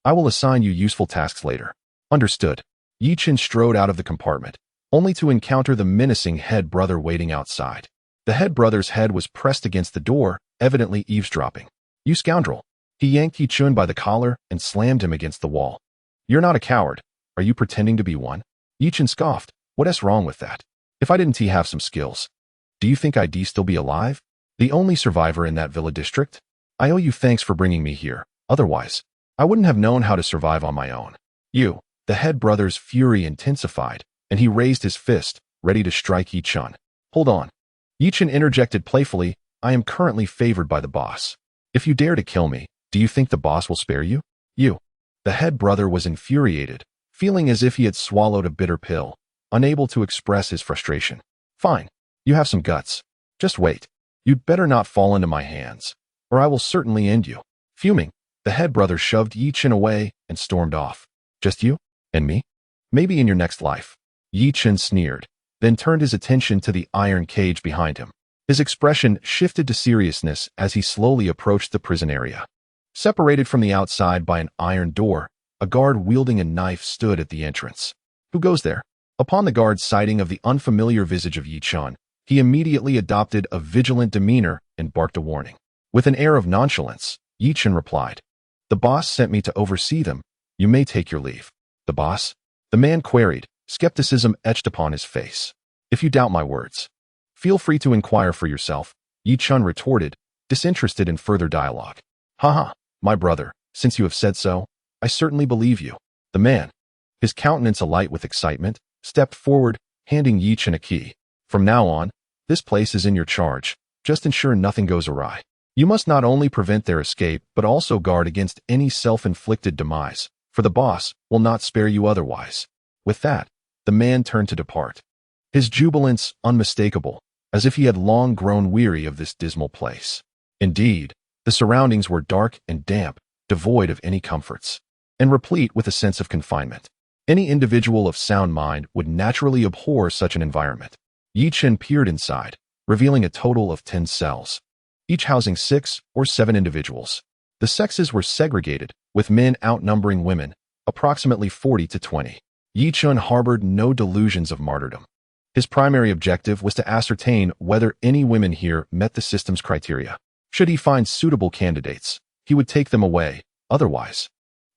I will assign you useful tasks later." "Understood." Yi Chun strode out of the compartment, only to encounter the menacing head brother waiting outside. The head brother's head was pressed against the door, evidently eavesdropping. "You scoundrel!" He yanked Yi Chun by the collar and slammed him against the wall. "You're not a coward. Are you pretending to be one?" Yi Chun scoffed. "What's wrong with that? If I didn't have some skills, do you think I'd still be alive? The only survivor in that Villa District? I owe you thanks for bringing me here. Otherwise, I wouldn't have known how to survive on my own." "You!" The head brother's fury intensified, and he raised his fist, ready to strike Yi Chun. "Hold on." Yi Chun interjected playfully, "I am currently favored by the boss. If you dare to kill me, do you think the boss will spare you?" "You." The head brother was infuriated, feeling as if he had swallowed a bitter pill, unable to express his frustration. "Fine. You have some guts. Just wait. You'd better not fall into my hands, or I will certainly end you." Fuming, the head brother shoved Yi Chun away and stormed off. "Just you? And me? Maybe in your next life." Yi Chun sneered, then turned his attention to the iron cage behind him. His expression shifted to seriousness as he slowly approached the prison area. Separated from the outside by an iron door, a guard wielding a knife stood at the entrance. "Who goes there?" Upon the guard's sighting of the unfamiliar visage of Yi Chun, he immediately adopted a vigilant demeanor and barked a warning. With an air of nonchalance, Yi Chun replied, "The boss sent me to oversee them. You may take your leave." "The boss?" the man queried, skepticism etched upon his face. "If you doubt my words, feel free to inquire for yourself," Yi Chun retorted, disinterested in further dialogue. "Haha, my brother, since you have said so, I certainly believe you." The man, his countenance alight with excitement, stepped forward, handing Yi Chun a key. From now on, this place is in your charge. Just ensure nothing goes awry. You must not only prevent their escape, but also guard against any self-inflicted demise, for the boss will not spare you otherwise." With that, the man turned to depart, his jubilance unmistakable, as if he had long grown weary of this dismal place. Indeed, the surroundings were dark and damp, devoid of any comforts, and replete with a sense of confinement. Any individual of sound mind would naturally abhor such an environment. Yi Chen peered inside, revealing a total of 10 cells, each housing 6 or 7 individuals. The sexes were segregated, with men outnumbering women, approximately 40 to 20. Yi Chen harbored no delusions of martyrdom. His primary objective was to ascertain whether any women here met the system's criteria. Should he find suitable candidates, he would take them away. Otherwise,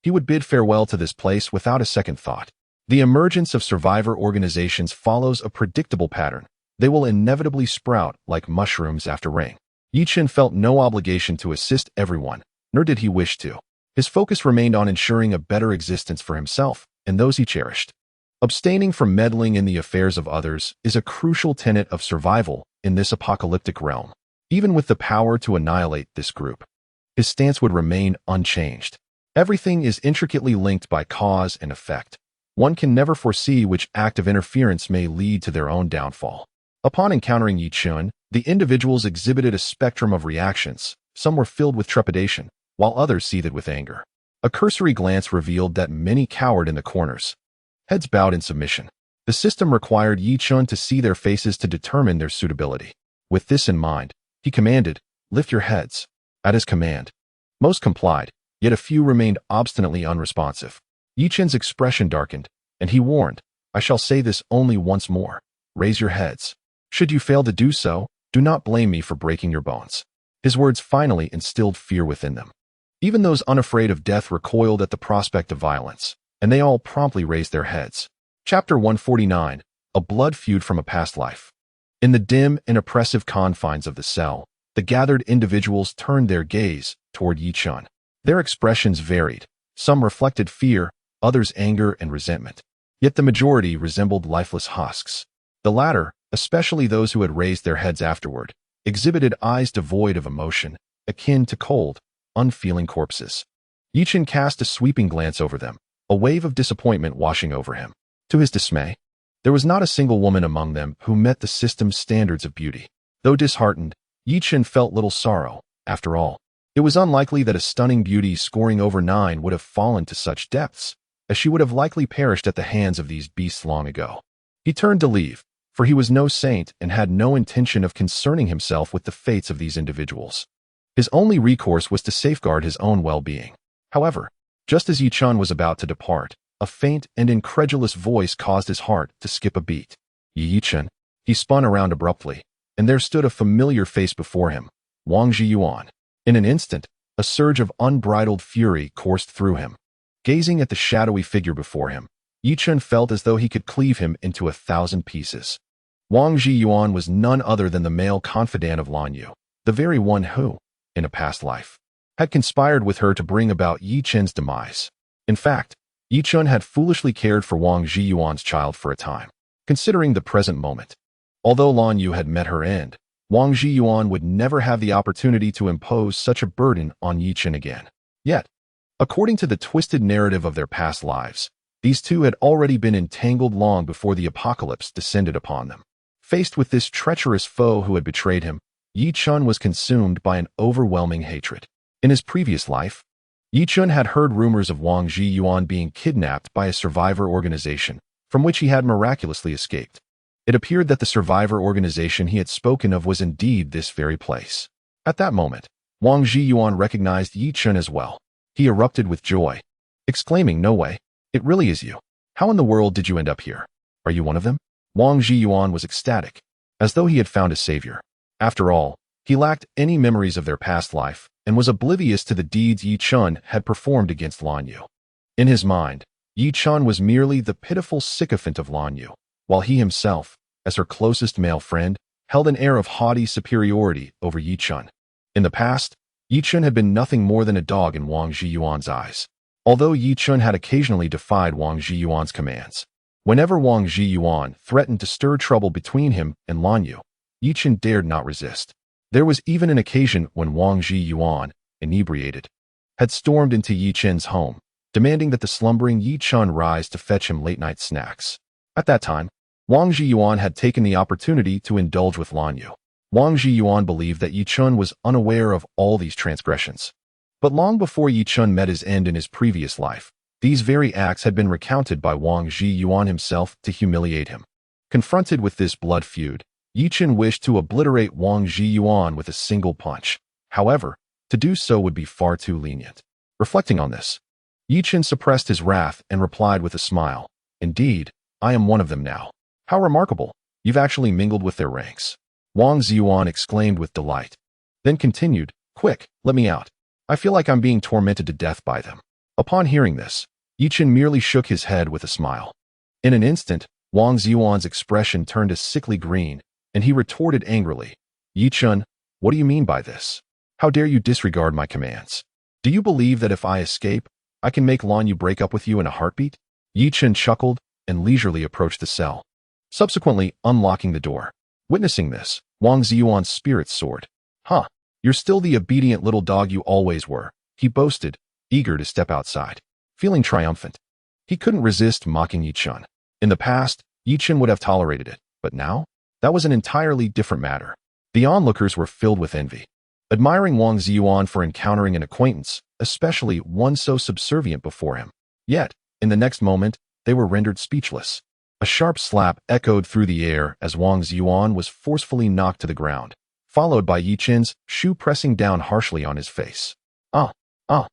he would bid farewell to this place without a second thought. The emergence of survivor organizations follows a predictable pattern. They will inevitably sprout like mushrooms after rain. Yi Chen felt no obligation to assist everyone, nor did he wish to. His focus remained on ensuring a better existence for himself and those he cherished. Abstaining from meddling in the affairs of others is a crucial tenet of survival in this apocalyptic realm. Even with the power to annihilate this group, his stance would remain unchanged. Everything is intricately linked by cause and effect. One can never foresee which act of interference may lead to their own downfall. Upon encountering Yi Chen, the individuals exhibited a spectrum of reactions. Some were filled with trepidation, while others seethed with anger. A cursory glance revealed that many cowered in the corners, heads bowed in submission. The system required Yi Chen to see their faces to determine their suitability. With this in mind, he commanded, "Lift your heads." At his command, most complied, yet a few remained obstinately unresponsive. Yi Chen's expression darkened, and he warned, "I shall say this only once more. Raise your heads. Should you fail to do so, do not blame me for breaking your bones." His words finally instilled fear within them. Even those unafraid of death recoiled at the prospect of violence, and they all promptly raised their heads. Chapter 149, A Blood Feud from a Past Life. In the dim and oppressive confines of the cell, the gathered individuals turned their gaze toward Yi Chen. Their expressions varied. Some reflected fear, others anger and resentment. Yet the majority resembled lifeless husks. The latter, especially those who had raised their heads afterward, exhibited eyes devoid of emotion, akin to cold, unfeeling corpses. Yi Chen cast a sweeping glance over them, a wave of disappointment washing over him. To his dismay, there was not a single woman among them who met the system's standards of beauty. Though disheartened, Yi Chen felt little sorrow. After all, it was unlikely that a stunning beauty scoring over 9 would have fallen to such depths, as she would have likely perished at the hands of these beasts long ago. He turned to leave, for he was no saint and had no intention of concerning himself with the fates of these individuals. His only recourse was to safeguard his own well-being. However, just as Yi Chen was about to depart, a faint and incredulous voice caused his heart to skip a beat. "Yi Chen." He spun around abruptly, and there stood a familiar face before him, Wang Zhiyuan. In an instant, a surge of unbridled fury coursed through him. Gazing at the shadowy figure before him, Yi Chen felt as though he could cleave him into 1,000 pieces. Wang Zhiyuan was none other than the male confidant of Lan Yu, the very one who, in a past life, had conspired with her to bring about Yi Chen's demise. In fact, Yi Chen had foolishly cared for Wang Zhiyuan's child for a time. Considering the present moment, although Lan Yu had met her end, Wang Zhiyuan would never have the opportunity to impose such a burden on Yi Chen again. Yet, according to the twisted narrative of their past lives, these two had already been entangled long before the apocalypse descended upon them. Faced with this treacherous foe who had betrayed him, Yi Chen was consumed by an overwhelming hatred. In his previous life, Yi Chen had heard rumors of Wang Zhiyuan being kidnapped by a survivor organization, from which he had miraculously escaped. It appeared that the survivor organization he had spoken of was indeed this very place. At that moment, Wang Zhiyuan recognized Yi Chen as well. He erupted with joy, exclaiming, "No way, it really is you. How in the world did you end up here? Are you one of them?" Wang Zhiyuan was ecstatic, as though he had found a savior. After all, he lacked any memories of their past life, and was oblivious to the deeds Yi Chen had performed against Lan Yu. In his mind, Yi Chen was merely the pitiful sycophant of Lan Yu, while he himself, as her closest male friend, held an air of haughty superiority over Yi Chen. In the past, Yi Chen had been nothing more than a dog in Wang Zhiyuan's eyes. Although Yi Chen had occasionally defied Wang Zhiyuan's commands, Whenever Wang Zhiyuan threatened to stir trouble between him and Lan Yu, Yi Chen dared not resist. There was even an occasion when Wang Zhiyuan, inebriated, had stormed into Yi Chen's home, demanding that the slumbering Yi Chen rise to fetch him late-night snacks. At that time, Wang Zhiyuan had taken the opportunity to indulge with Lan Yu. Wang Zhiyuan believed that Yi Chen was unaware of all these transgressions. But long before Yi Chen met his end in his previous life, these very acts had been recounted by Wang Zhiyuan himself to humiliate him. Confronted with this blood feud, Yi Chen wished to obliterate Wang Zhiyuan with a single punch. However, to do so would be far too lenient. Reflecting on this, Yi Chen suppressed his wrath and replied with a smile, "Indeed, I am one of them now. How remarkable, you've actually mingled with their ranks." Wang Zhiyuan exclaimed with delight. Then continued, "Quick, let me out. I feel like I'm being tormented to death by them." Upon hearing this, Yi Chen merely shook his head with a smile. In an instant, Wang Zhiyuan's expression turned a sickly green, and he retorted angrily, "Yi Chen, what do you mean by this? How dare you disregard my commands? Do you believe that if I escape, I can make Lan Yu break up with you in a heartbeat?" Yi Chen chuckled and leisurely approached the cell, subsequently unlocking the door. Witnessing this, Wang Zhiyuan's spirits soared. "Huh, you're still the obedient little dog you always were," he boasted, eager to step outside. Feeling triumphant, he couldn't resist mocking Yi Chen. In the past, Yi Chen would have tolerated it, but now, that was an entirely different matter. The onlookers were filled with envy, admiring Wang Zhiyuan for encountering an acquaintance, especially one so subservient before him. Yet, in the next moment, they were rendered speechless. A sharp slap echoed through the air as Wang Zhiyuan was forcefully knocked to the ground, followed by Yi Chen's shoe pressing down harshly on his face. "Ah! Ah!"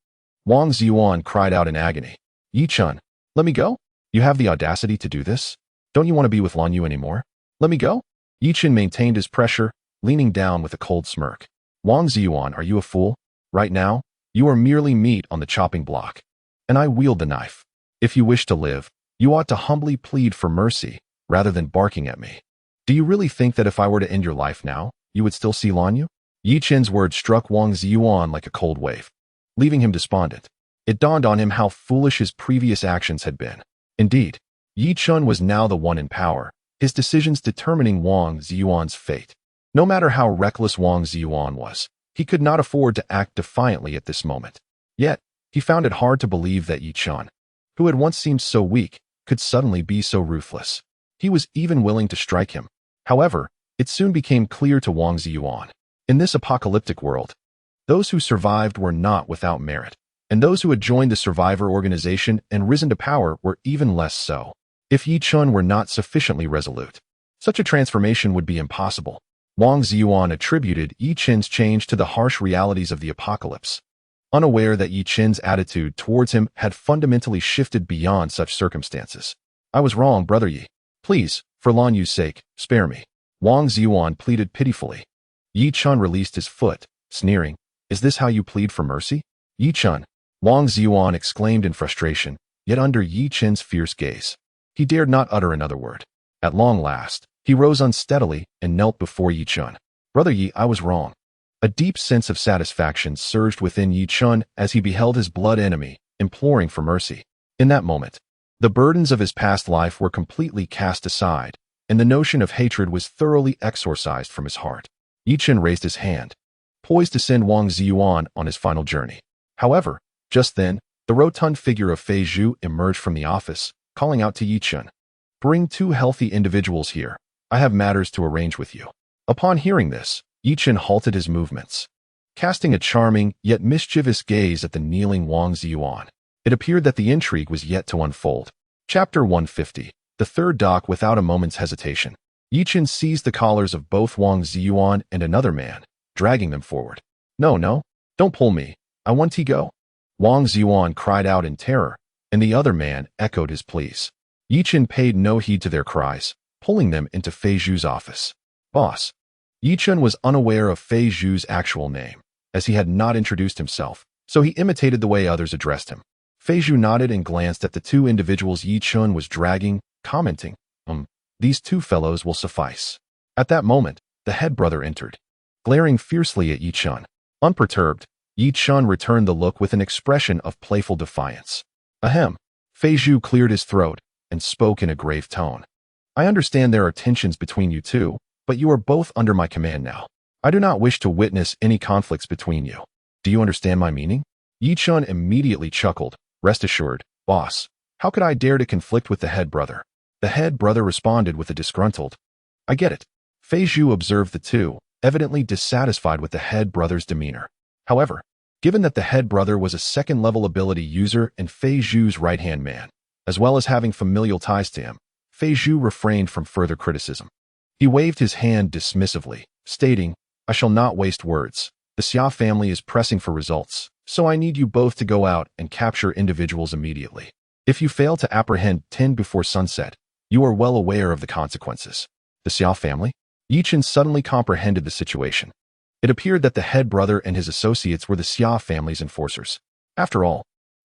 Wang Zhiyuan cried out in agony. "Yi Chen, let me go? You have the audacity to do this? Don't you want to be with Lan Yu anymore? Let me go?" Yi Chen maintained his pressure, leaning down with a cold smirk. "Wang Zhiyuan, are you a fool? Right now, you are merely meat on the chopping block, and I wield the knife. If you wish to live, you ought to humbly plead for mercy, rather than barking at me. Do you really think that if I were to end your life now, you would still see Lan Yu?" Yi Chen's words struck Wang Zhiyuan like a cold wave, leaving him despondent. It dawned on him how foolish his previous actions had been. Indeed, Yi Chen was now the one in power, his decisions determining Wang Zhiyuan's fate. No matter how reckless Wang Zhiyuan was, he could not afford to act defiantly at this moment. Yet, he found it hard to believe that Yi Chen, who had once seemed so weak, could suddenly be so ruthless. He was even willing to strike him. However, it soon became clear to Wang Zhiyuan. In this apocalyptic world, those who survived were not without merit, and those who had joined the survivor organization and risen to power were even less so. If Yi Chen were not sufficiently resolute, such a transformation would be impossible. Wang Zhiyuan attributed Yi Chen's change to the harsh realities of the apocalypse, unaware that Yi Chen's attitude towards him had fundamentally shifted beyond such circumstances. "I was wrong, brother Yi. Please, for Lan Yu's sake, spare me," Wang Zhiyuan pleaded pitifully. Yi Chen released his foot, sneering, "Is this how you plead for mercy? Yi Chen?" Wang Zhiyuan exclaimed in frustration, yet under Yi Chen's fierce gaze, he dared not utter another word. At long last, he rose unsteadily and knelt before Yi Chen. "Brother Yi, I was wrong." A deep sense of satisfaction surged within Yi Chen as he beheld his blood enemy, imploring for mercy. In that moment, the burdens of his past life were completely cast aside, and the notion of hatred was thoroughly exorcised from his heart. Yi Chen raised his hand, poised to send Wang Zhiyuan on his final journey. However, just then, the rotund figure of Fei Zhu emerged from the office, calling out to Yi Chen, "Bring 2 healthy individuals here. I have matters to arrange with you." Upon hearing this, Yi Chen halted his movements, casting a charming yet mischievous gaze at the kneeling Wang Zhiyuan. It appeared that the intrigue was yet to unfold. Chapter 150. The third dock without a moment's hesitation. Yi Chen seized the collars of both Wang Zhiyuan and another man, dragging them forward. No, don't pull me. I want to go." Wang Zhiyuan cried out in terror, and the other man echoed his pleas. Yi Chen paid no heed to their cries, pulling them into Fei Zhu's office. "Boss." Yi Chen was unaware of Fei Zhu's actual name, as he had not introduced himself, so he imitated the way others addressed him. Fei Zhu nodded and glanced at the 2 individuals Yi Chen was dragging, commenting, "These 2 fellows will suffice." At that moment, the head brother entered, glaring fiercely at Yi Chen. Unperturbed, Yi Chen returned the look with an expression of playful defiance. "Ahem." Fei Zhu cleared his throat, and spoke in a grave tone. I understand there are tensions between you two, but you are both under my command now. I do not wish to witness any conflicts between you. Do you understand my meaning? Yi Chun immediately chuckled. Rest assured, boss. How could I dare to conflict with the head brother? The head brother responded with a disgruntled, I get it. Fei Zhu observed the two, evidently dissatisfied with the head brother's demeanor. However, given that the head brother was a second-level ability user and Fei Zhu's right-hand man, as well as having familial ties to him, Fei Zhu refrained from further criticism. He waved his hand dismissively, stating, I shall not waste words. The Xia family is pressing for results, so I need you both to go out and capture individuals immediately. If you fail to apprehend 10 before sunset, you are well aware of the consequences. The Xia family? Yi Chen suddenly comprehended the situation. It appeared that the head brother and his associates were the Xia family's enforcers. After all,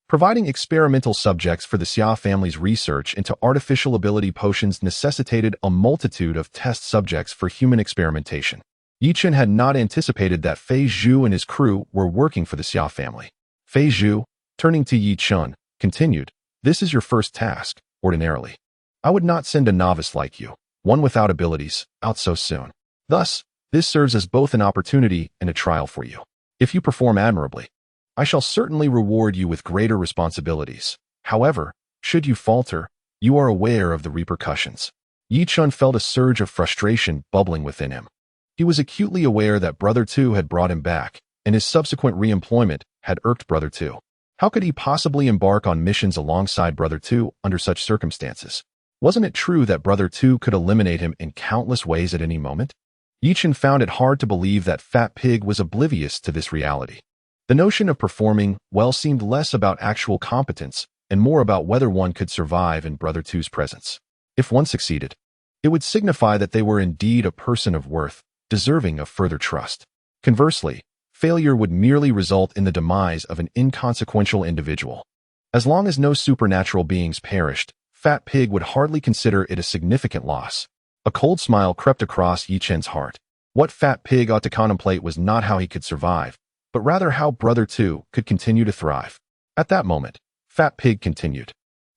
providing experimental subjects for the Xia family's research into artificial ability potions necessitated a multitude of test subjects for human experimentation. Yi Chen had not anticipated that Fei Zhu and his crew were working for the Xia family. Fei Zhu, turning to Yi Chen, continued, This is your first task, ordinarily. I would not send a novice like you, one without abilities, out so soon. Thus, this serves as both an opportunity and a trial for you. If you perform admirably, I shall certainly reward you with greater responsibilities. However, should you falter, you are aware of the repercussions. Yi Chen felt a surge of frustration bubbling within him. He was acutely aware that Brother Two had brought him back, and his subsequent re-employment had irked Brother Two. How could he possibly embark on missions alongside Brother Two under such circumstances? Wasn't it true that Brother Two could eliminate him in countless ways at any moment? Yi Chen found it hard to believe that Fat Pig was oblivious to this reality. The notion of performing well seemed less about actual competence and more about whether one could survive in Brother Two's presence. If one succeeded, it would signify that they were indeed a person of worth, deserving of further trust. Conversely, failure would merely result in the demise of an inconsequential individual. As long as no supernatural beings perished, Fat Pig would hardly consider it a significant loss. A cold smile crept across Yi Chen's heart. What Fat Pig ought to contemplate was not how he could survive, but rather how Brother Two could continue to thrive. At that moment, Fat Pig continued.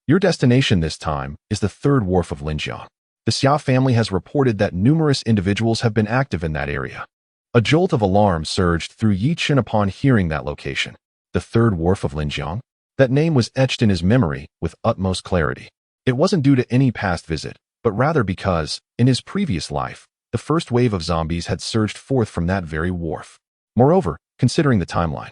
Your destination this time is the third wharf of Linjiang. The Xia family has reported that numerous individuals have been active in that area. A jolt of alarm surged through Yi Chen upon hearing that location. The third wharf of Linjiang? That name was etched in his memory with utmost clarity. It wasn't due to any past visit, but rather because, in his previous life, the first wave of zombies had surged forth from that very wharf. Moreover, considering the timeline,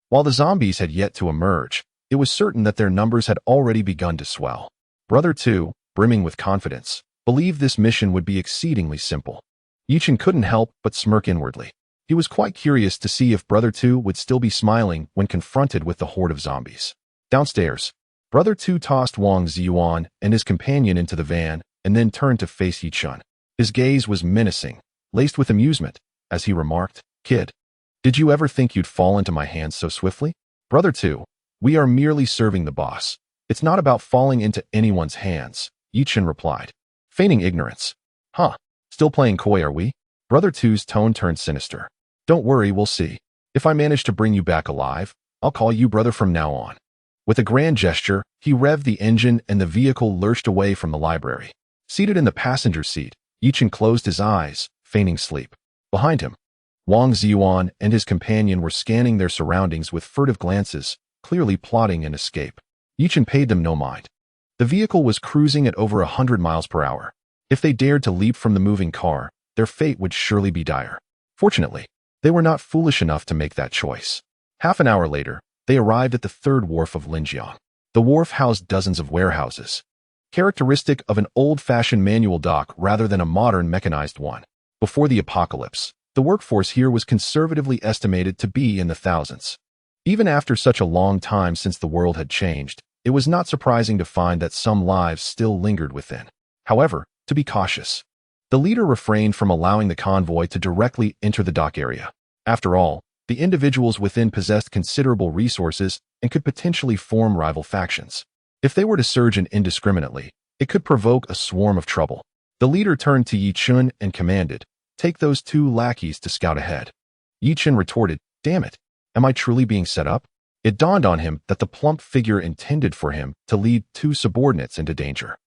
while the zombies had yet to emerge, it was certain that their numbers had already begun to swell. Brother Two, brimming with confidence, believed this mission would be exceedingly simple. Yi Chen couldn't help but smirk inwardly. He was quite curious to see if Brother Two would still be smiling when confronted with the horde of zombies. Downstairs, Brother Two tossed Wang Ziyuan and his companion into the van and then turned to face Yi Chen. His gaze was menacing, laced with amusement, as he remarked, Kid, did you ever think you'd fall into my hands so swiftly? Brother Two, we are merely serving the boss. It's not about falling into anyone's hands, Yi Chen replied, feigning ignorance. Huh, still playing coy are we? Brother Two's tone turned sinister. Don't worry, we'll see. If I manage to bring you back alive, I'll call you brother from now on. With a grand gesture, he revved the engine and the vehicle lurched away from the library. Seated in the passenger seat, Yi Chen closed his eyes, feigning sleep. Behind him, Wang Ziyuan and his companion were scanning their surroundings with furtive glances, clearly plotting an escape. Yi Chen paid them no mind. The vehicle was cruising at over 100 miles per hour. If they dared to leap from the moving car, their fate would surely be dire. Fortunately, they were not foolish enough to make that choice. Half an hour later, they arrived at the third wharf of Linjiang. The wharf housed dozens of warehouses, characteristic of an old-fashioned manual dock rather than a modern mechanized one. Before the apocalypse, the workforce here was conservatively estimated to be in the thousands. Even after such a long time since the world had changed, it was not surprising to find that some lives still lingered within. However, to be cautious, the leader refrained from allowing the convoy to directly enter the dock area. After all, the individuals within possessed considerable resources and could potentially form rival factions. If they were to surge in indiscriminately, it could provoke a swarm of trouble. The leader turned to Yi Chen and commanded, "Take those two lackeys to scout ahead." Yi Chen retorted, "Damn it, am I truly being set up?" It dawned on him that the plump figure intended for him to lead two subordinates into danger.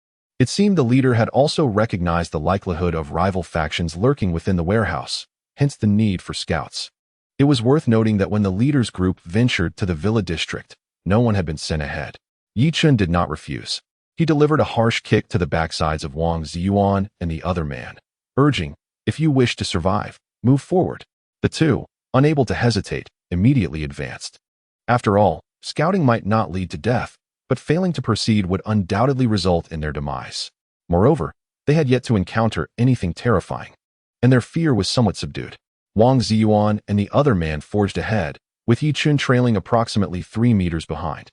It seemed the leader had also recognized the likelihood of rival factions lurking within the warehouse, hence the need for scouts. It was worth noting that when the leader's group ventured to the villa district, no one had been sent ahead. Yi Chun did not refuse. He delivered a harsh kick to the backsides of Wang Ziyuan and the other man, urging, "If you wish to survive, move forward." The two, unable to hesitate, immediately advanced. After all, scouting might not lead to death, but failing to proceed would undoubtedly result in their demise. Moreover, they had yet to encounter anything terrifying, and their fear was somewhat subdued. Wang Ziyuan and the other man forged ahead, with Yi Chun trailing approximately 3 meters behind,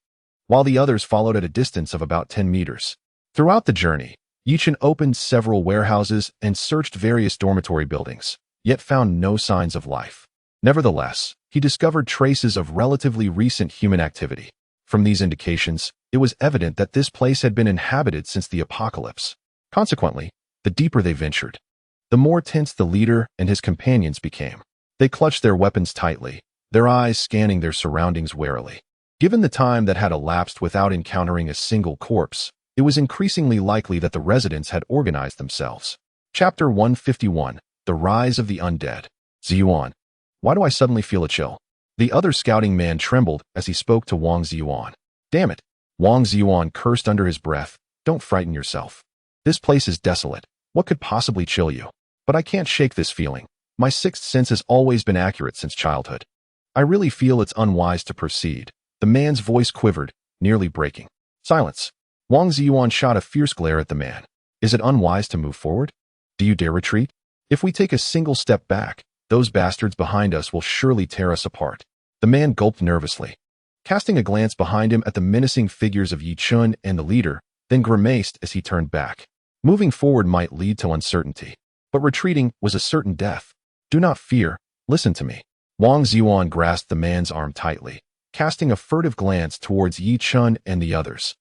while the others followed at a distance of about 10 meters. Throughout the journey, Yi Chun opened several warehouses and searched various dormitory buildings, yet found no signs of life. Nevertheless, he discovered traces of relatively recent human activity. From these indications, it was evident that this place had been inhabited since the apocalypse. Consequently, the deeper they ventured, the more tense the leader and his companions became. They clutched their weapons tightly, their eyes scanning their surroundings warily. Given the time that had elapsed without encountering a single corpse, it was increasingly likely that the residents had organized themselves. Chapter 151, The Rise of the Undead. Ziyuan. Why do I suddenly feel a chill? The other scouting man trembled as he spoke to Wang Ziyuan. Damn it! Wang Ziyuan cursed under his breath. Don't frighten yourself. This place is desolate. What could possibly chill you? But I can't shake this feeling. My sixth sense has always been accurate since childhood. I really feel it's unwise to proceed. The man's voice quivered, nearly breaking. Silence. Wang Ziyuan shot a fierce glare at the man. Is it unwise to move forward? Do you dare retreat? If we take a single step back, those bastards behind us will surely tear us apart. The man gulped nervously, casting a glance behind him at the menacing figures of Yi Chun and the leader, then grimaced as he turned back. Moving forward might lead to uncertainty, but retreating was a certain death. Do not fear, listen to me. Wang Ziyuan grasped the man's arm tightly, casting a furtive glance towards Yi Chun and the others,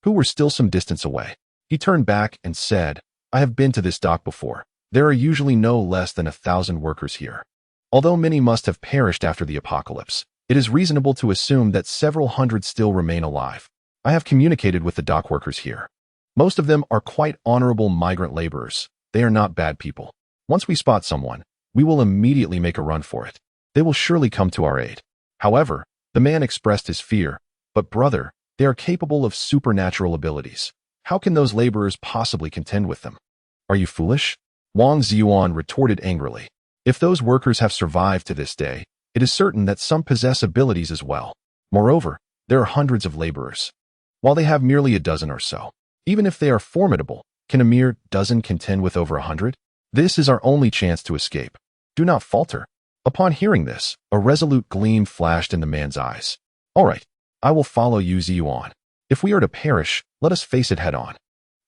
who were still some distance away. He turned back and said, I have been to this dock before. There are usually no less than 1,000 workers here. Although many must have perished after the apocalypse, it is reasonable to assume that several hundred still remain alive. I have communicated with the dock workers here. Most of them are quite honorable migrant laborers. They are not bad people. Once we spot someone, we will immediately make a run for it. They will surely come to our aid. However, the man expressed his fear. But brother, they are capable of supernatural abilities. How can those laborers possibly contend with them? Are you foolish? Wang Ziyuan retorted angrily. If those workers have survived to this day, it is certain that some possess abilities as well. Moreover, there are hundreds of laborers, while they have merely a dozen or so. Even if they are formidable, can a mere dozen contend with over 100? This is our only chance to escape. Do not falter. Upon hearing this, a resolute gleam flashed in the man's eyes. All right, I will follow you, Ziyuan. If we are to perish, let us face it head on.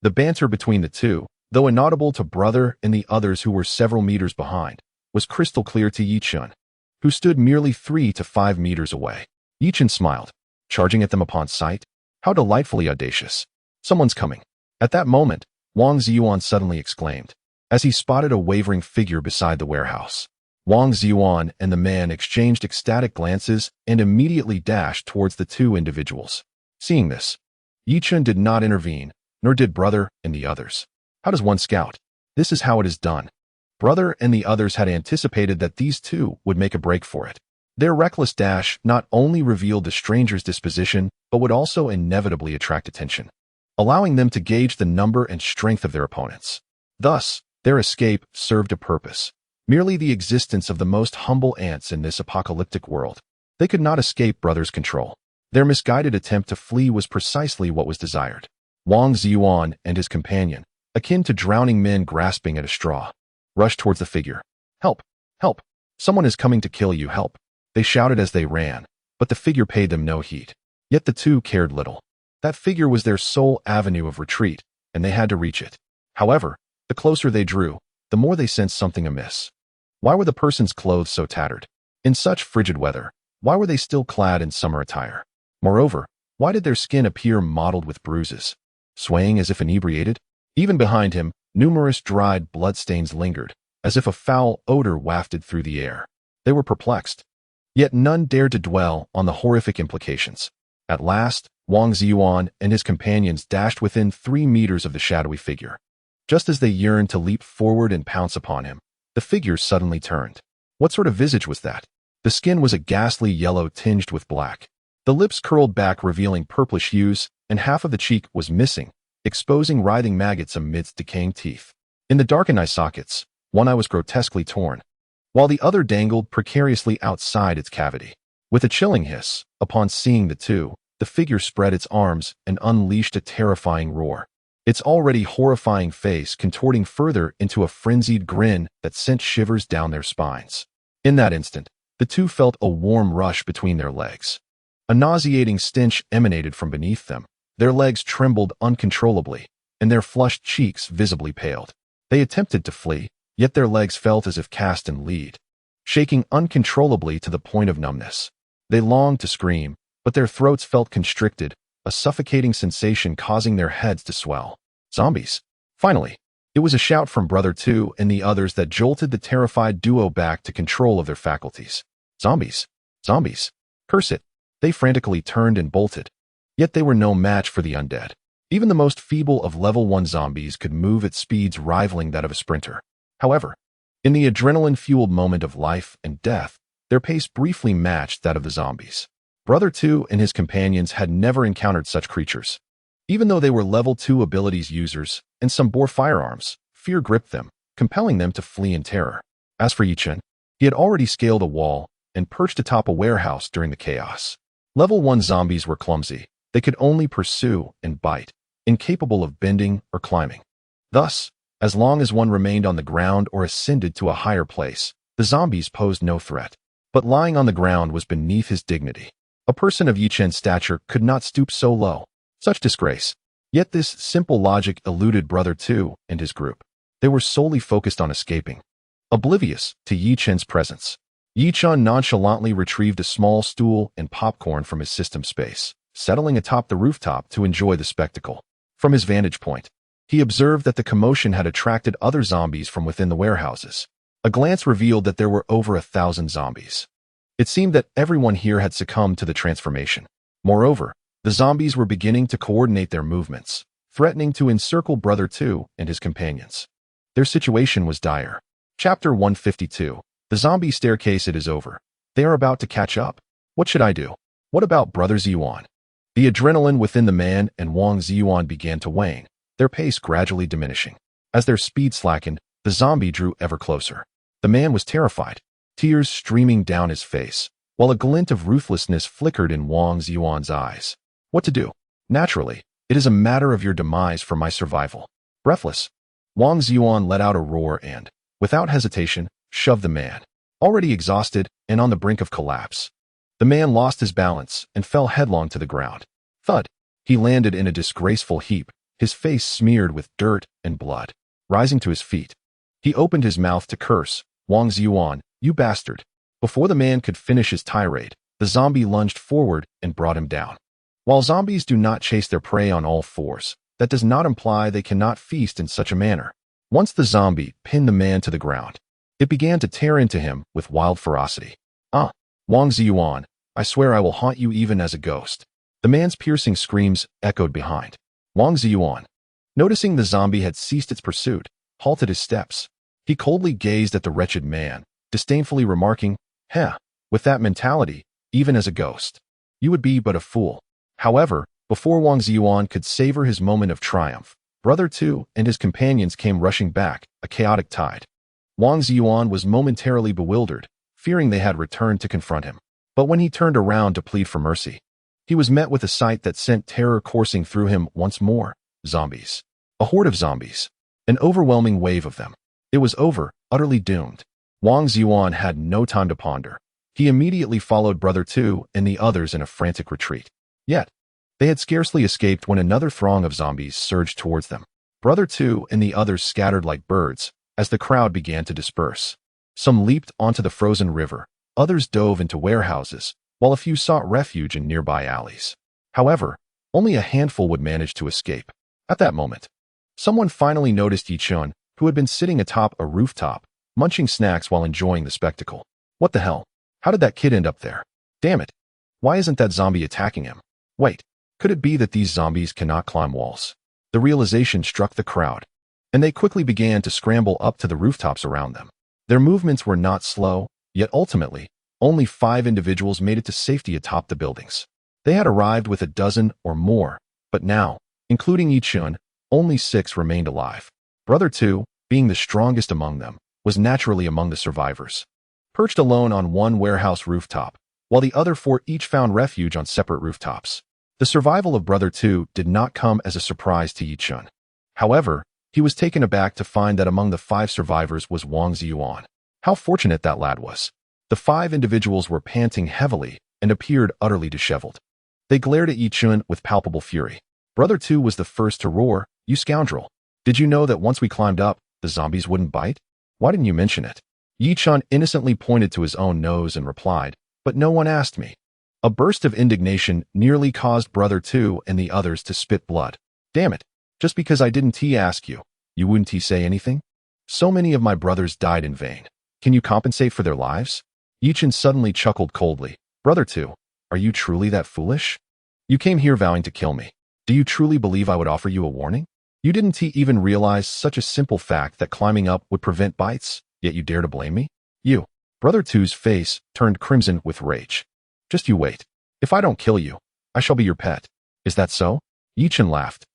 The banter between the two, though inaudible to brother and the others who were several meters behind, was crystal clear to Yi Chun, who stood merely 3 to 5 meters away. Yi Chun smiled, charging at them upon sight. How delightfully audacious. Someone's coming. At that moment, Wang Ziyuan suddenly exclaimed, as he spotted a wavering figure beside the warehouse. Wang Ziyuan and the man exchanged ecstatic glances and immediately dashed towards the two individuals. Seeing this, Yi Chun did not intervene, nor did brother and the others. How does one scout? This is how it is done. Brother and the others had anticipated that these two would make a break for it. Their reckless dash not only revealed the stranger's disposition, but would also inevitably attract attention, allowing them to gauge the number and strength of their opponents. Thus, their escape served a purpose, merely the existence of the most humble ants in this apocalyptic world. They could not escape brother's control. Their misguided attempt to flee was precisely what was desired. Wang Ziyuan and his companion, akin to drowning men grasping at a straw, rushed towards the figure. Help! Help! Someone is coming to kill you, help! They shouted as they ran, but the figure paid them no heed. Yet the two cared little. That figure was their sole avenue of retreat, and they had to reach it. However, the closer they drew, the more they sensed something amiss. Why were the person's clothes so tattered? In such frigid weather, why were they still clad in summer attire? Moreover, why did their skin appear mottled with bruises, swaying as if inebriated? Even behind him, numerous dried bloodstains lingered, as if a foul odor wafted through the air. They were perplexed. Yet none dared to dwell on the horrific implications. At last, Wang Ziyuan and his companions dashed within 3 meters of the shadowy figure. Just as they yearned to leap forward and pounce upon him, the figure suddenly turned. What sort of visage was that? The skin was a ghastly yellow tinged with black. The lips curled back, revealing purplish hues, and half of the cheek was missing, exposing writhing maggots amidst decaying teeth. In the darkened eye sockets, one eye was grotesquely torn, while the other dangled precariously outside its cavity. With a chilling hiss, upon seeing the two, the figure spread its arms and unleashed a terrifying roar, its already horrifying face contorting further into a frenzied grin that sent shivers down their spines. In that instant, the two felt a warm rush between their legs. A nauseating stench emanated from beneath them. Their legs trembled uncontrollably, and their flushed cheeks visibly paled. They attempted to flee, yet their legs felt as if cast in lead, shaking uncontrollably to the point of numbness. They longed to scream, but their throats felt constricted, a suffocating sensation causing their heads to swell. Zombies! Finally, it was a shout from Brother Two and the others that jolted the terrified duo back to control of their faculties. Zombies! Zombies! Curse it! They frantically turned and bolted. Yet they were no match for the undead. Even the most feeble of level 1 zombies could move at speeds rivaling that of a sprinter. However, in the adrenaline-fueled moment of life and death, their pace briefly matched that of the zombies. Brother Two and his companions had never encountered such creatures. Even though they were level 2 abilities users, and some bore firearms, fear gripped them, compelling them to flee in terror. As for Yichen, he had already scaled a wall and perched atop a warehouse during the chaos. Level 1 zombies were clumsy. They could only pursue and bite, incapable of bending or climbing. Thus, as long as one remained on the ground or ascended to a higher place, the zombies posed no threat. But lying on the ground was beneath his dignity. A person of Yichen's stature could not stoop so low. Such disgrace. Yet this simple logic eluded Brother Two and his group. They were solely focused on escaping, oblivious to Yichen's presence. Yichen nonchalantly retrieved a small stool and popcorn from his system space, settling atop the rooftop to enjoy the spectacle. From his vantage point, he observed that the commotion had attracted other zombies from within the warehouses. A glance revealed that there were over 1,000 zombies. It seemed that everyone here had succumbed to the transformation. Moreover, the zombies were beginning to coordinate their movements, threatening to encircle Brother Two and his companions. Their situation was dire. Chapter 152. The zombie staircase. It is over. They are about to catch up. What should I do? What about Brother Ziyuan? The adrenaline within the man and Wang Ziyuan began to wane, their pace gradually diminishing. As their speed slackened, the zombie drew ever closer. The man was terrified, tears streaming down his face, while a glint of ruthlessness flickered in Wang Ziyuan's eyes. What to do? Naturally, it is a matter of your demise for my survival. Breathless, Wang Ziyuan let out a roar and, without hesitation, shoved the man, already exhausted and on the brink of collapse. The man lost his balance and fell headlong to the ground. Thud! He landed in a disgraceful heap, his face smeared with dirt and blood. Rising to his feet, he opened his mouth to curse, Wang Ziyuan, you bastard. Before the man could finish his tirade, the zombie lunged forward and brought him down. While zombies do not chase their prey on all fours, that does not imply they cannot feast in such a manner. Once the zombie pinned the man to the ground, it began to tear into him with wild ferocity. Wang Ziyuan, I swear I will haunt you even as a ghost. The man's piercing screams echoed behind. Wang Ziyuan, noticing the zombie had ceased its pursuit, halted his steps. He coldly gazed at the wretched man, disdainfully remarking, with that mentality, even as a ghost, you would be but a fool. However, before Wang Ziyuan could savor his moment of triumph, Brother Two and his companions came rushing back, a chaotic tide. Wang Ziyuan was momentarily bewildered, fearing they had returned to confront him. But when he turned around to plead for mercy, he was met with a sight that sent terror coursing through him once more. Zombies. A horde of zombies. An overwhelming wave of them. It was over, utterly doomed. Wang Ziyuan had no time to ponder. He immediately followed Brother Two and the others in a frantic retreat. Yet, they had scarcely escaped when another throng of zombies surged towards them. Brother Two and the others scattered like birds as the crowd began to disperse. Some leaped onto the frozen river, others dove into warehouses, while a few sought refuge in nearby alleys. However, only a handful would manage to escape. At that moment, someone finally noticed Yichen, who had been sitting atop a rooftop, munching snacks while enjoying the spectacle. What the hell? How did that kid end up there? Damn it. Why isn't that zombie attacking him? Wait, Could it be that these zombies cannot climb walls? The realization struck the crowd, and they quickly began to scramble up to the rooftops around them. Their movements were not slow, yet ultimately, only 5 individuals made it to safety atop the buildings. They had arrived with a dozen or more, but now, including Yichun, only 6 remained alive. Brother 2, being the strongest among them, was naturally among the survivors. Perched alone on one warehouse rooftop, while the other 4 each found refuge on separate rooftops. The survival of Brother 2 did not come as a surprise to Yichun. However, he was taken aback to find that among the 5 survivors was Wang Ziyuan. How fortunate that lad was. The 5 individuals were panting heavily and appeared utterly disheveled. They glared at Yichun with palpable fury. Brother 2 was the first to roar, "You scoundrel! Did you know that once we climbed up, the zombies wouldn't bite? Why didn't you mention it?" Yichun innocently pointed to his own nose and replied, "But no one asked me." A burst of indignation nearly caused Brother 2 and the others to spit blood. "Damn it! Just because I didn't ask you, you wouldn't say anything? So many of my brothers died in vain. Can you compensate for their lives?" Yichun suddenly chuckled coldly. "Brother 2, are you truly that foolish? You came here vowing to kill me. Do you truly believe I would offer you a warning? You didn't even realize such a simple fact that climbing up would prevent bites, yet you dare to blame me? You." Brother 2's face turned crimson with rage. "Just you wait. If I don't kill you, I shall be your pet. Is that so?" Yichun laughed,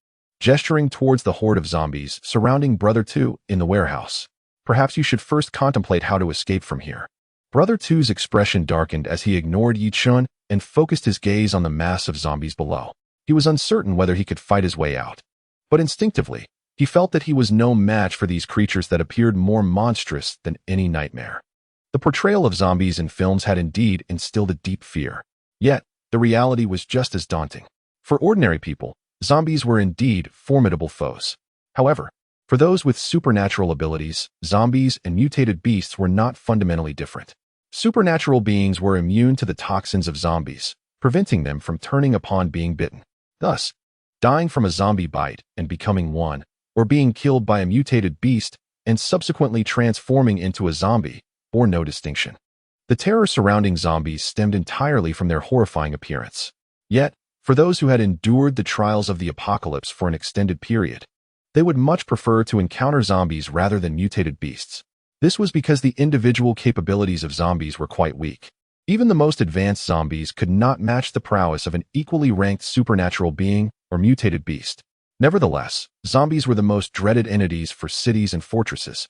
gesturing towards the horde of zombies surrounding Brother 2 in the warehouse. "Perhaps you should first contemplate how to escape from here." Brother 2's expression darkened as he ignored Yichun and focused his gaze on the mass of zombies below. He was uncertain whether he could fight his way out. But instinctively, he felt that he was no match for these creatures that appeared more monstrous than any nightmare. The portrayal of zombies in films had indeed instilled a deep fear. Yet, the reality was just as daunting. For ordinary people, zombies were indeed formidable foes. However, for those with supernatural abilities, zombies and mutated beasts were not fundamentally different. Supernatural beings were immune to the toxins of zombies, preventing them from turning upon being bitten. Thus, dying from a zombie bite and becoming one, or being killed by a mutated beast and subsequently transforming into a zombie, bore no distinction. The terror surrounding zombies stemmed entirely from their horrifying appearance. Yet, for those who had endured the trials of the apocalypse for an extended period, they would much prefer to encounter zombies rather than mutated beasts. This was because the individual capabilities of zombies were quite weak. Even the most advanced zombies could not match the prowess of an equally ranked supernatural being or mutated beast. Nevertheless, zombies were the most dreaded entities for cities and fortresses.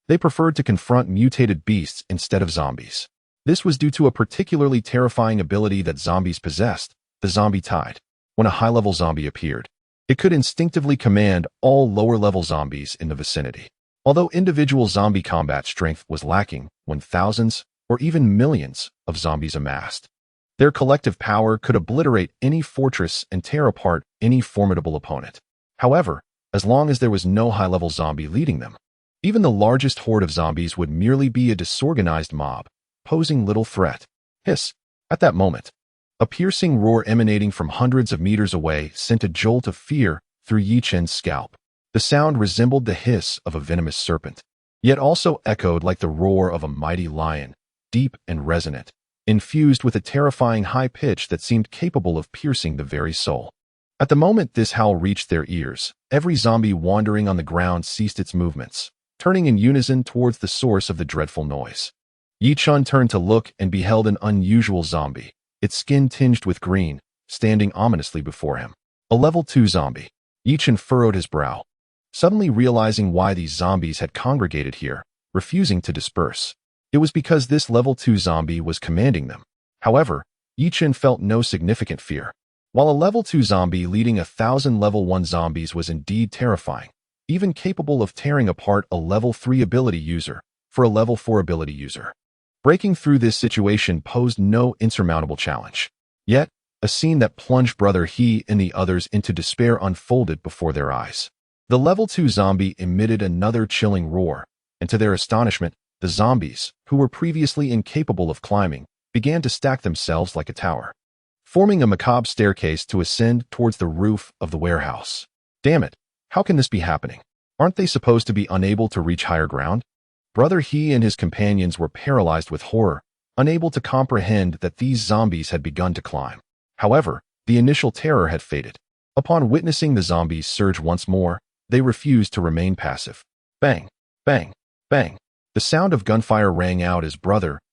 They preferred to confront mutated beasts instead of zombies. This was due to a particularly terrifying ability that zombies possessed, the zombie tide. When a high-level zombie appeared, it could instinctively command all lower-level zombies in the vicinity. Although individual zombie combat strength was lacking when thousands or even millions of zombies amassed, their collective power could obliterate any fortress and tear apart any formidable opponent. However, as long as there was no high-level zombie leading them, even the largest horde of zombies would merely be a disorganized mob, posing little threat. Hiss! At that moment, a piercing roar emanating from hundreds of meters away sent a jolt of fear through Yichun's scalp. The sound resembled the hiss of a venomous serpent, yet also echoed like the roar of a mighty lion, deep and resonant, infused with a terrifying high pitch that seemed capable of piercing the very soul. At the moment this howl reached their ears, every zombie wandering on the ground ceased its movements, turning in unison towards the source of the dreadful noise. Yichun turned to look and beheld an unusual zombie, its skin tinged with green, standing ominously before him. A level 2 zombie. Yichun furrowed his brow, suddenly realizing why these zombies had congregated here, refusing to disperse. It was because this level 2 zombie was commanding them. However, Yichun felt no significant fear. While a level 2 zombie leading 1,000 level 1 zombies was indeed terrifying, even capable of tearing apart a level 3 ability user for a level 4 ability user. Breaking through this situation posed no insurmountable challenge. Yet, a scene that plunged Brother He and the others into despair unfolded before their eyes. The level 2 zombie emitted another chilling roar, and to their astonishment, the zombies, who were previously incapable of climbing, began to stack themselves like a tower, forming a macabre staircase to ascend towards the roof of the warehouse. Damn it, how can this be happening? Aren't they supposed to be unable to reach higher ground? Brother He and his companions were paralyzed with horror, unable to comprehend that these zombies had begun to climb. However, The initial terror had faded. Upon witnessing the zombies surge once more, they refused to remain passive. Bang, bang, bang. The sound of gunfire rang out as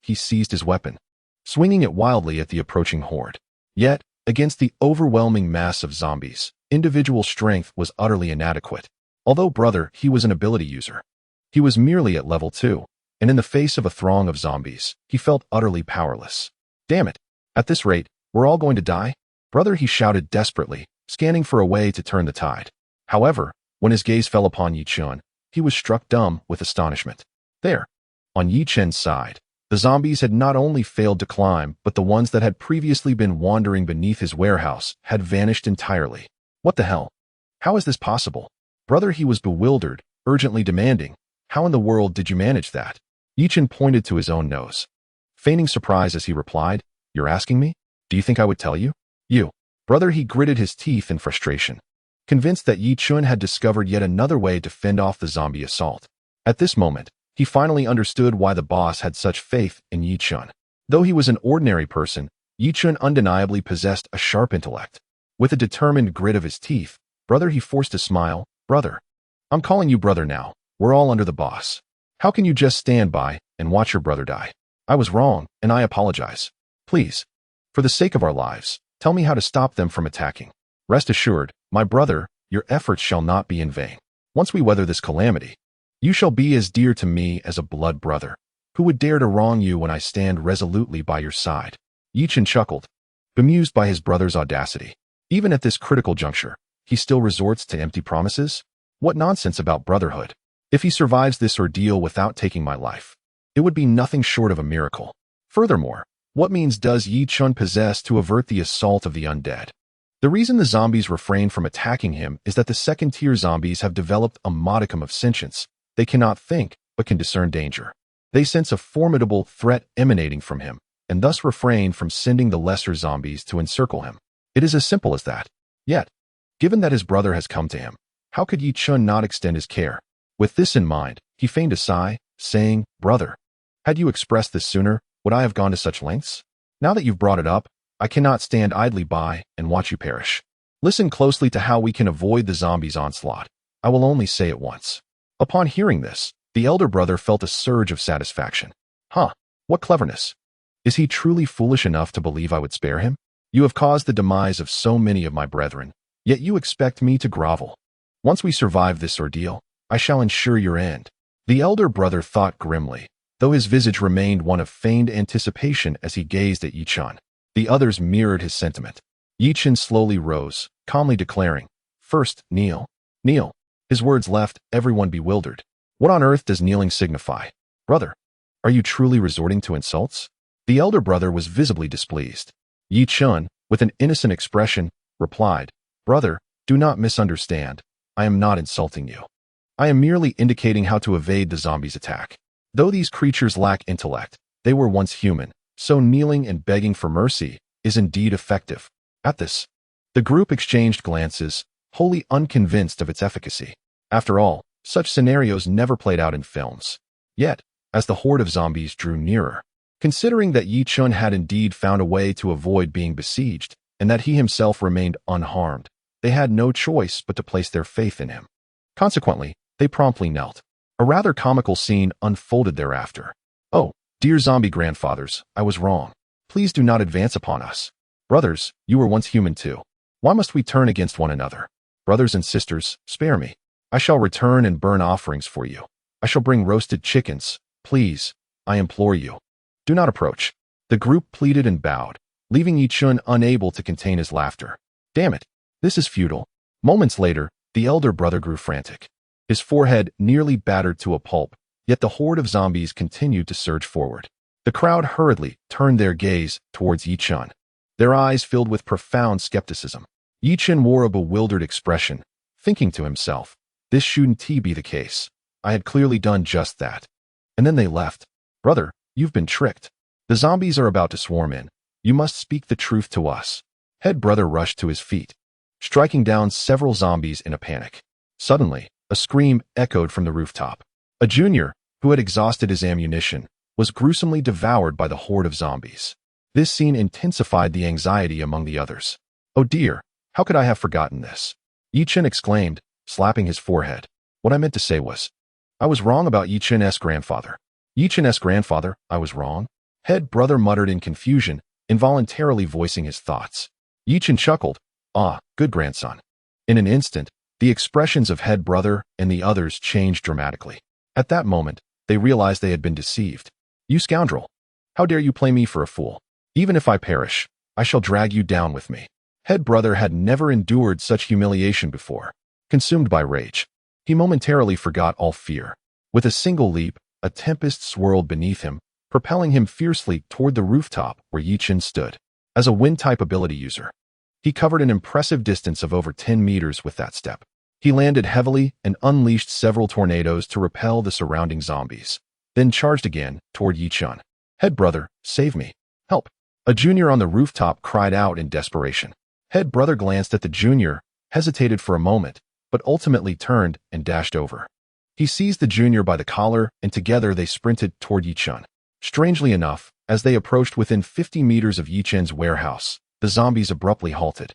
he seized his weapon, swinging it wildly at the approaching horde. Yet, against the overwhelming mass of zombies, individual strength was utterly inadequate. Although he was an ability user. He was merely at level 2, and in the face of a throng of zombies, he felt utterly powerless. Damn it! At this rate, we're all going to die? He shouted desperately, scanning for a way to turn the tide. However, when his gaze fell upon Yi Chun, he was struck dumb with astonishment. There, on Yi Chun's side, the zombies had not only failed to climb, but the ones that had previously been wandering beneath his warehouse had vanished entirely. What the hell? How is this possible? He was bewildered, urgently demanding, how in the world did you manage that? Yi Chun pointed to his own nose, feigning surprise as he replied, You're asking me? Do you think I would tell you? You. He gritted his teeth in frustration, convinced that Yi Chun had discovered yet another way to fend off the zombie assault. At this moment, he finally understood why the boss had such faith in Yi Chun. Though he was an ordinary person, Yi Chun undeniably possessed a sharp intellect. With a determined grit of his teeth, he forced a smile. Brother. I'm calling you brother now. We're all under the boss. How can you just stand by and watch your brother die? I was wrong, and I apologize. Please, for the sake of our lives, tell me how to stop them from attacking. Rest assured, my brother, your efforts shall not be in vain. Once we weather this calamity, you shall be as dear to me as a blood brother. Who would dare to wrong you when I stand resolutely by your side? Yi Chun chuckled, bemused by his brother's audacity. Even at this critical juncture, he still resorts to empty promises? What nonsense about brotherhood? If he survives this ordeal without taking my life, it would be nothing short of a miracle. Furthermore, what means does Yi Chun possess to avert the assault of the undead? The reason the zombies refrain from attacking him is that the second-tier zombies have developed a modicum of sentience. They cannot think, but can discern danger. They sense a formidable threat emanating from him, and thus refrain from sending the lesser zombies to encircle him. It is as simple as that. Yet, given that his brother has come to him, how could Yi Chun not extend his care? With this in mind, he feigned a sigh, saying, Brother, had you expressed this sooner, would I have gone to such lengths? Now that you've brought it up, I cannot stand idly by and watch you perish. Listen closely to how we can avoid the zombies' onslaught. I will only say it once. Upon hearing this, the elder brother felt a surge of satisfaction. What cleverness! Is he truly foolish enough to believe I would spare him? You have caused the demise of so many of my brethren, yet you expect me to grovel. Once we survive this ordeal, I shall ensure your end. The elder brother thought grimly, though his visage remained one of feigned anticipation as he gazed at Yi Chun. The others mirrored his sentiment. Yi Chun slowly rose, calmly declaring, First, kneel. Kneel. His words left everyone bewildered. What on earth does kneeling signify? Brother, are you truly resorting to insults? The elder brother was visibly displeased. Yi Chun, with an innocent expression, replied, Brother, do not misunderstand. I am not insulting you. I am merely indicating how to evade the zombies' attack. Though these creatures lack intellect, they were once human, so kneeling and begging for mercy is indeed effective. At this, the group exchanged glances, wholly unconvinced of its efficacy. After all, such scenarios never played out in films. Yet, as the horde of zombies drew nearer, considering that Yi Chun had indeed found a way to avoid being besieged, and that he himself remained unharmed, they had no choice but to place their faith in him. Consequently, they promptly knelt. A rather comical scene unfolded thereafter. Oh, dear zombie grandfathers, I was wrong. Please do not advance upon us. Brothers, you were once human too. Why must we turn against one another? Brothers and sisters, spare me. I shall return and burn offerings for you. I shall bring roasted chickens. Please, I implore you. Do not approach. The group pleaded and bowed, leaving Yi Chun unable to contain his laughter. Damn it, this is futile. Moments later, the elder brother grew frantic. His forehead nearly battered to a pulp, yet the horde of zombies continued to surge forward. The crowd hurriedly turned their gaze towards Yi Chun, their eyes filled with profound skepticism. Yi Chun wore a bewildered expression, thinking to himself, this shouldn't be the case. I had clearly done just that. And then they left. Brother, you've been tricked. The zombies are about to swarm in. You must speak the truth to us. Head brother rushed to his feet, striking down several zombies in a panic. Suddenly, a scream echoed from the rooftop. A junior, who had exhausted his ammunition, was gruesomely devoured by the horde of zombies. This scene intensified the anxiety among the others. Oh dear, how could I have forgotten this? Yi Chen exclaimed, slapping his forehead. What I meant to say was, I was wrong about Yi Chen's grandfather. Yi Chen's grandfather, I was wrong? Head brother muttered in confusion, involuntarily voicing his thoughts. Yi Chen chuckled, ah, good grandson. In an instant, the expressions of head brother and the others changed dramatically. At that moment, they realized they had been deceived. You scoundrel! How dare you play me for a fool? Even if I perish, I shall drag you down with me. Head brother had never endured such humiliation before. Consumed by rage, he momentarily forgot all fear. With a single leap, a tempest swirled beneath him, propelling him fiercely toward the rooftop where Yi Chen stood. As a wind-type ability user, he covered an impressive distance of over 10 meters with that step. He landed heavily and unleashed several tornadoes to repel the surrounding zombies, then charged again toward Yi Chen. Head brother, save me. Help. A junior on the rooftop cried out in desperation. Head brother glanced at the junior, hesitated for a moment, but ultimately turned and dashed over. He seized the junior by the collar, and together they sprinted toward Yi Chen. Strangely enough, as they approached within 50 meters of Yi Chen's warehouse, the zombies abruptly halted,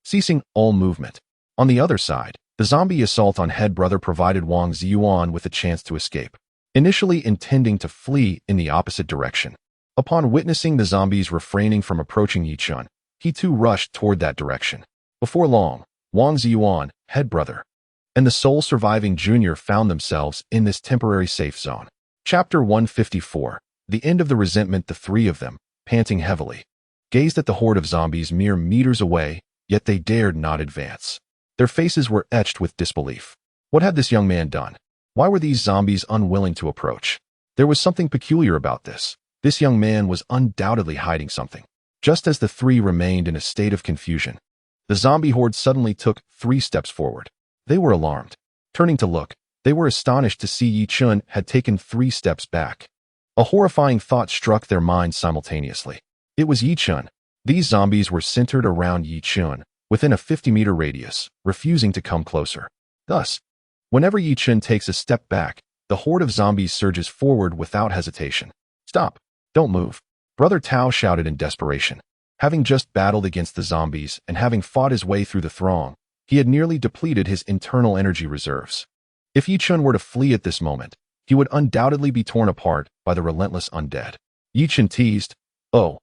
ceasing all movement. On the other side, the zombie assault on head brother provided Wang Ziyuan with a chance to escape, initially intending to flee in the opposite direction. Upon witnessing the zombies refraining from approaching Yi Chen, he too rushed toward that direction. Before long, Wang Ziyuan, head brother, and the sole surviving junior found themselves in this temporary safe zone. Chapter 154. The end of the resentment. The three of them, panting heavily, gazed at the horde of zombies mere meters away, yet they dared not advance. Their faces were etched with disbelief. What had this young man done? Why were these zombies unwilling to approach? There was something peculiar about this. This young man was undoubtedly hiding something. Just as the three remained in a state of confusion, the zombie horde suddenly took 3 steps forward. They were alarmed. Turning to look, they were astonished to see Yi Chen had taken 3 steps back. A horrifying thought struck their minds simultaneously. It was Yi Chen. These zombies were centered around Yi Chen, within a 50-meter radius, refusing to come closer. Thus, whenever Yi Chen takes a step back, the horde of zombies surges forward without hesitation. Stop! Don't move! Brother Tao shouted in desperation. Having just battled against the zombies and having fought his way through the throng, he had nearly depleted his internal energy reserves. If Yi Chen were to flee at this moment, he would undoubtedly be torn apart by the relentless undead. Yi Chen teased, Oh,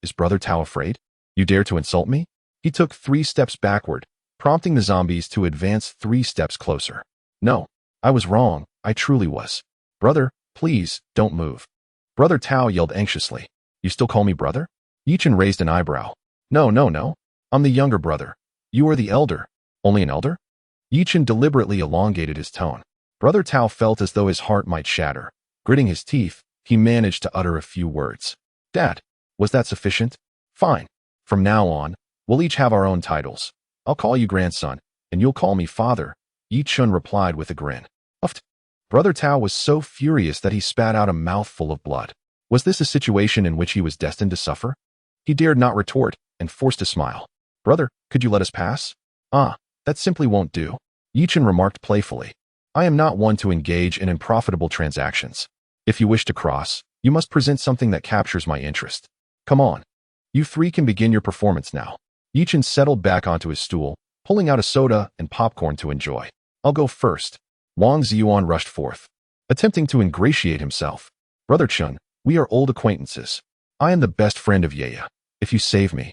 is Brother Tao afraid? You dare to insult me? He took 3 steps backward, prompting the zombies to advance 3 steps closer. No, I was wrong, I truly was. Brother, please, don't move. Brother Tao yelled anxiously. You still call me brother? Yi Chen raised an eyebrow. No. I'm the younger brother. You are the elder. Only an elder? Yi Chen deliberately elongated his tone. Brother Tao felt as though his heart might shatter. Gritting his teeth, he managed to utter a few words. Dad, was that sufficient? Fine. From now on, we'll each have our own titles. I'll call you grandson, and you'll call me father, Yi Chen replied with a grin. Uffed. Brother Tao was so furious that he spat out a mouthful of blood. Was this a situation in which he was destined to suffer? He dared not retort, and forced a smile. Brother, could you let us pass? That simply won't do, Yi Chen remarked playfully. I am not one to engage in unprofitable transactions. If you wish to cross, you must present something that captures my interest. Come on. You 3 can begin your performance now. Yi Chen settled back onto his stool, pulling out a soda and popcorn to enjoy. I'll go first. Wang Ziyuan rushed forth, attempting to ingratiate himself. Brother Chen, we are old acquaintances. I am the best friend of Yeya. If you save me,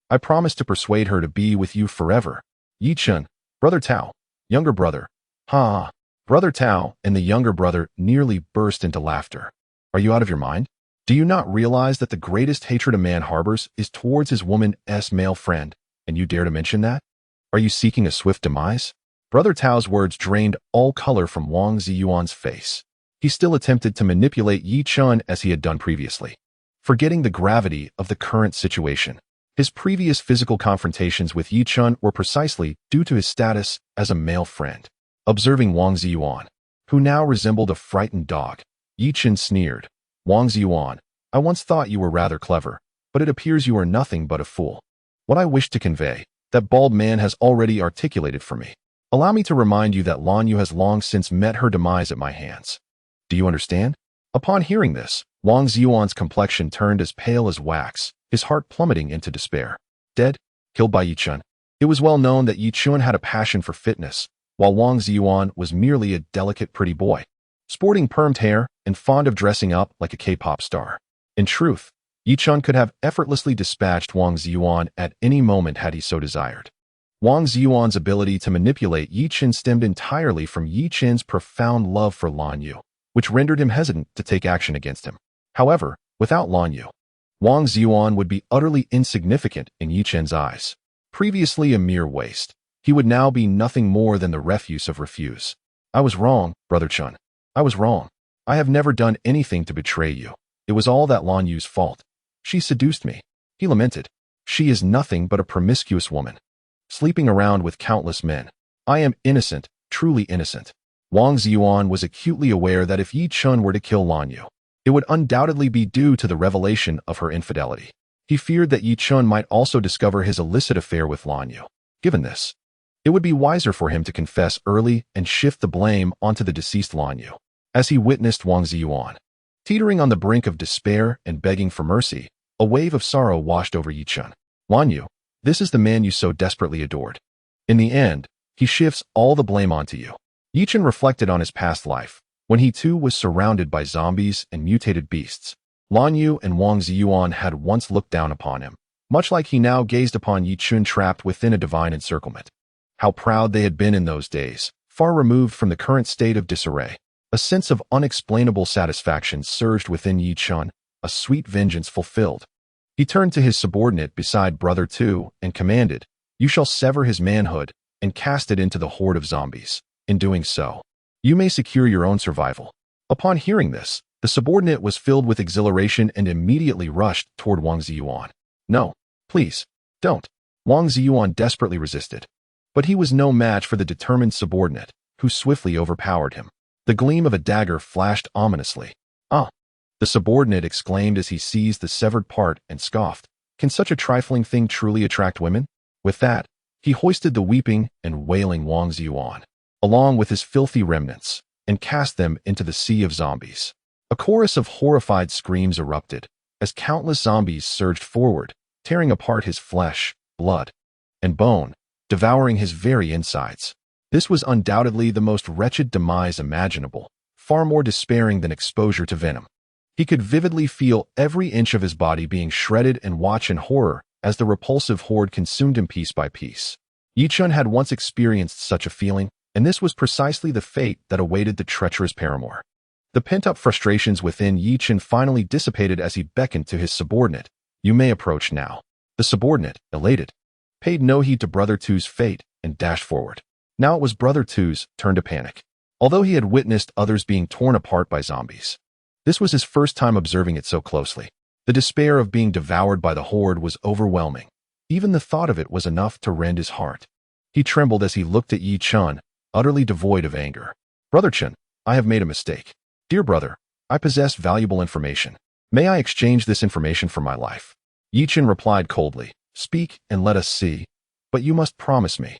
I promise to persuade her to be with you forever. Yi Chen, Brother Tao, younger brother. Ha! Brother Tao and the younger brother nearly burst into laughter. Are you out of your mind? Do you not realize that the greatest hatred a man harbors is towards his woman's male friend, and you dare to mention that? Are you seeking a swift demise? Brother Tao's words drained all color from Wang Ziyuan's face. He still attempted to manipulate Yi Chen as he had done previously, forgetting the gravity of the current situation. His previous physical confrontations with Yi Chen were precisely due to his status as a male friend. Observing Wang Ziyuan, who now resembled a frightened dog, Yi Chen sneered. Wang Ziyuan, I once thought you were rather clever, but it appears you are nothing but a fool. What I wish to convey, that bald man has already articulated for me. Allow me to remind you that Lan Yu has long since met her demise at my hands. Do you understand? Upon hearing this, Wang Ziyuan's complexion turned as pale as wax, his heart plummeting into despair. Dead? killed by Yi Chun. It was well known that Yi Chun had a passion for fitness, while Wang Ziyuan was merely a delicate pretty boy, sporting permed hair and fond of dressing up like a K-pop star. In truth, Yi Chun could have effortlessly dispatched Wang Ziyuan at any moment had he so desired. Wang Ziyuan's ability to manipulate Yi Chun stemmed entirely from Yi Chun's profound love for Lan Yu, which rendered him hesitant to take action against him. However, without Lan Yu, Wang Ziyuan would be utterly insignificant in Yi Chun's eyes. Previously a mere waste, he would now be nothing more than the refuse of refuse. I was wrong, Brother Chun. I was wrong. I have never done anything to betray you. It was all that Lan Yu's fault. She seduced me. He lamented. She is nothing but a promiscuous woman, sleeping around with countless men. I am innocent, truly innocent. Wang Ziyuan was acutely aware that if Yi Chun were to kill Lan Yu, it would undoubtedly be due to the revelation of her infidelity. He feared that Yi Chun might also discover his illicit affair with Lan Yu. Given this, it would be wiser for him to confess early and shift the blame onto the deceased Lan Yu. As he witnessed Wang Ziyuan teetering on the brink of despair and begging for mercy, a wave of sorrow washed over Yi Chun. Lan Yu, this is the man you so desperately adored. In the end, he shifts all the blame onto you. Yi Chun reflected on his past life, when he too was surrounded by zombies and mutated beasts. Lan Yu and Wang Ziyuan had once looked down upon him, much like he now gazed upon Yi Chun trapped within a divine encirclement. How proud they had been in those days, far removed from the current state of disarray. A sense of unexplainable satisfaction surged within Yi Chun, a sweet vengeance fulfilled. He turned to his subordinate beside Brother Tu and commanded, "You shall sever his manhood and cast it into the horde of zombies. In doing so, you may secure your own survival." Upon hearing this, the subordinate was filled with exhilaration and immediately rushed toward Wang Ziyuan. "No, please, don't." Wang Ziyuan desperately resisted. But he was no match for the determined subordinate, who swiftly overpowered him. The gleam of a dagger flashed ominously. "Ah!" the subordinate exclaimed as he seized the severed part and scoffed. "Can such a trifling thing truly attract women?" With that, he hoisted the weeping and wailing Wang Ziyuan, along with his filthy remnants, and cast them into the sea of zombies. A chorus of horrified screams erupted, as countless zombies surged forward, tearing apart his flesh, blood, and bone, devouring his very insides. This was undoubtedly the most wretched demise imaginable, far more despairing than exposure to venom. He could vividly feel every inch of his body being shredded and watch in horror as the repulsive horde consumed him piece by piece. Yi Chun had once experienced such a feeling, and this was precisely the fate that awaited the treacherous paramour. The pent-up frustrations within Yi Chun finally dissipated as he beckoned to his subordinate. "You may approach now." The subordinate, elated, paid no heed to Brother Tu's fate and dashed forward. Now it was Brother Tu's turn to panic. Although he had witnessed others being torn apart by zombies, this was his first time observing it so closely. The despair of being devoured by the horde was overwhelming. Even the thought of it was enough to rend his heart. He trembled as he looked at Yi Chun, utterly devoid of anger. "Brother Chun, I have made a mistake. Dear brother, I possess valuable information. May I exchange this information for my life?" Yi Chun replied coldly, "Speak and let us see. But you must promise me."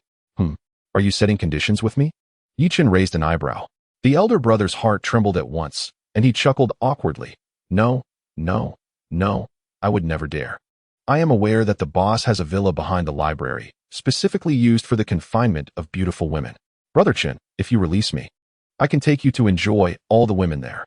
Are you setting conditions with me?" Yi Chun raised an eyebrow. The elder brother's heart trembled at once, and he chuckled awkwardly. No, I would never dare. I am aware that the boss has a villa behind the library, specifically used for the confinement of beautiful women. Brother Chun, if you release me, I can take you to enjoy all the women there.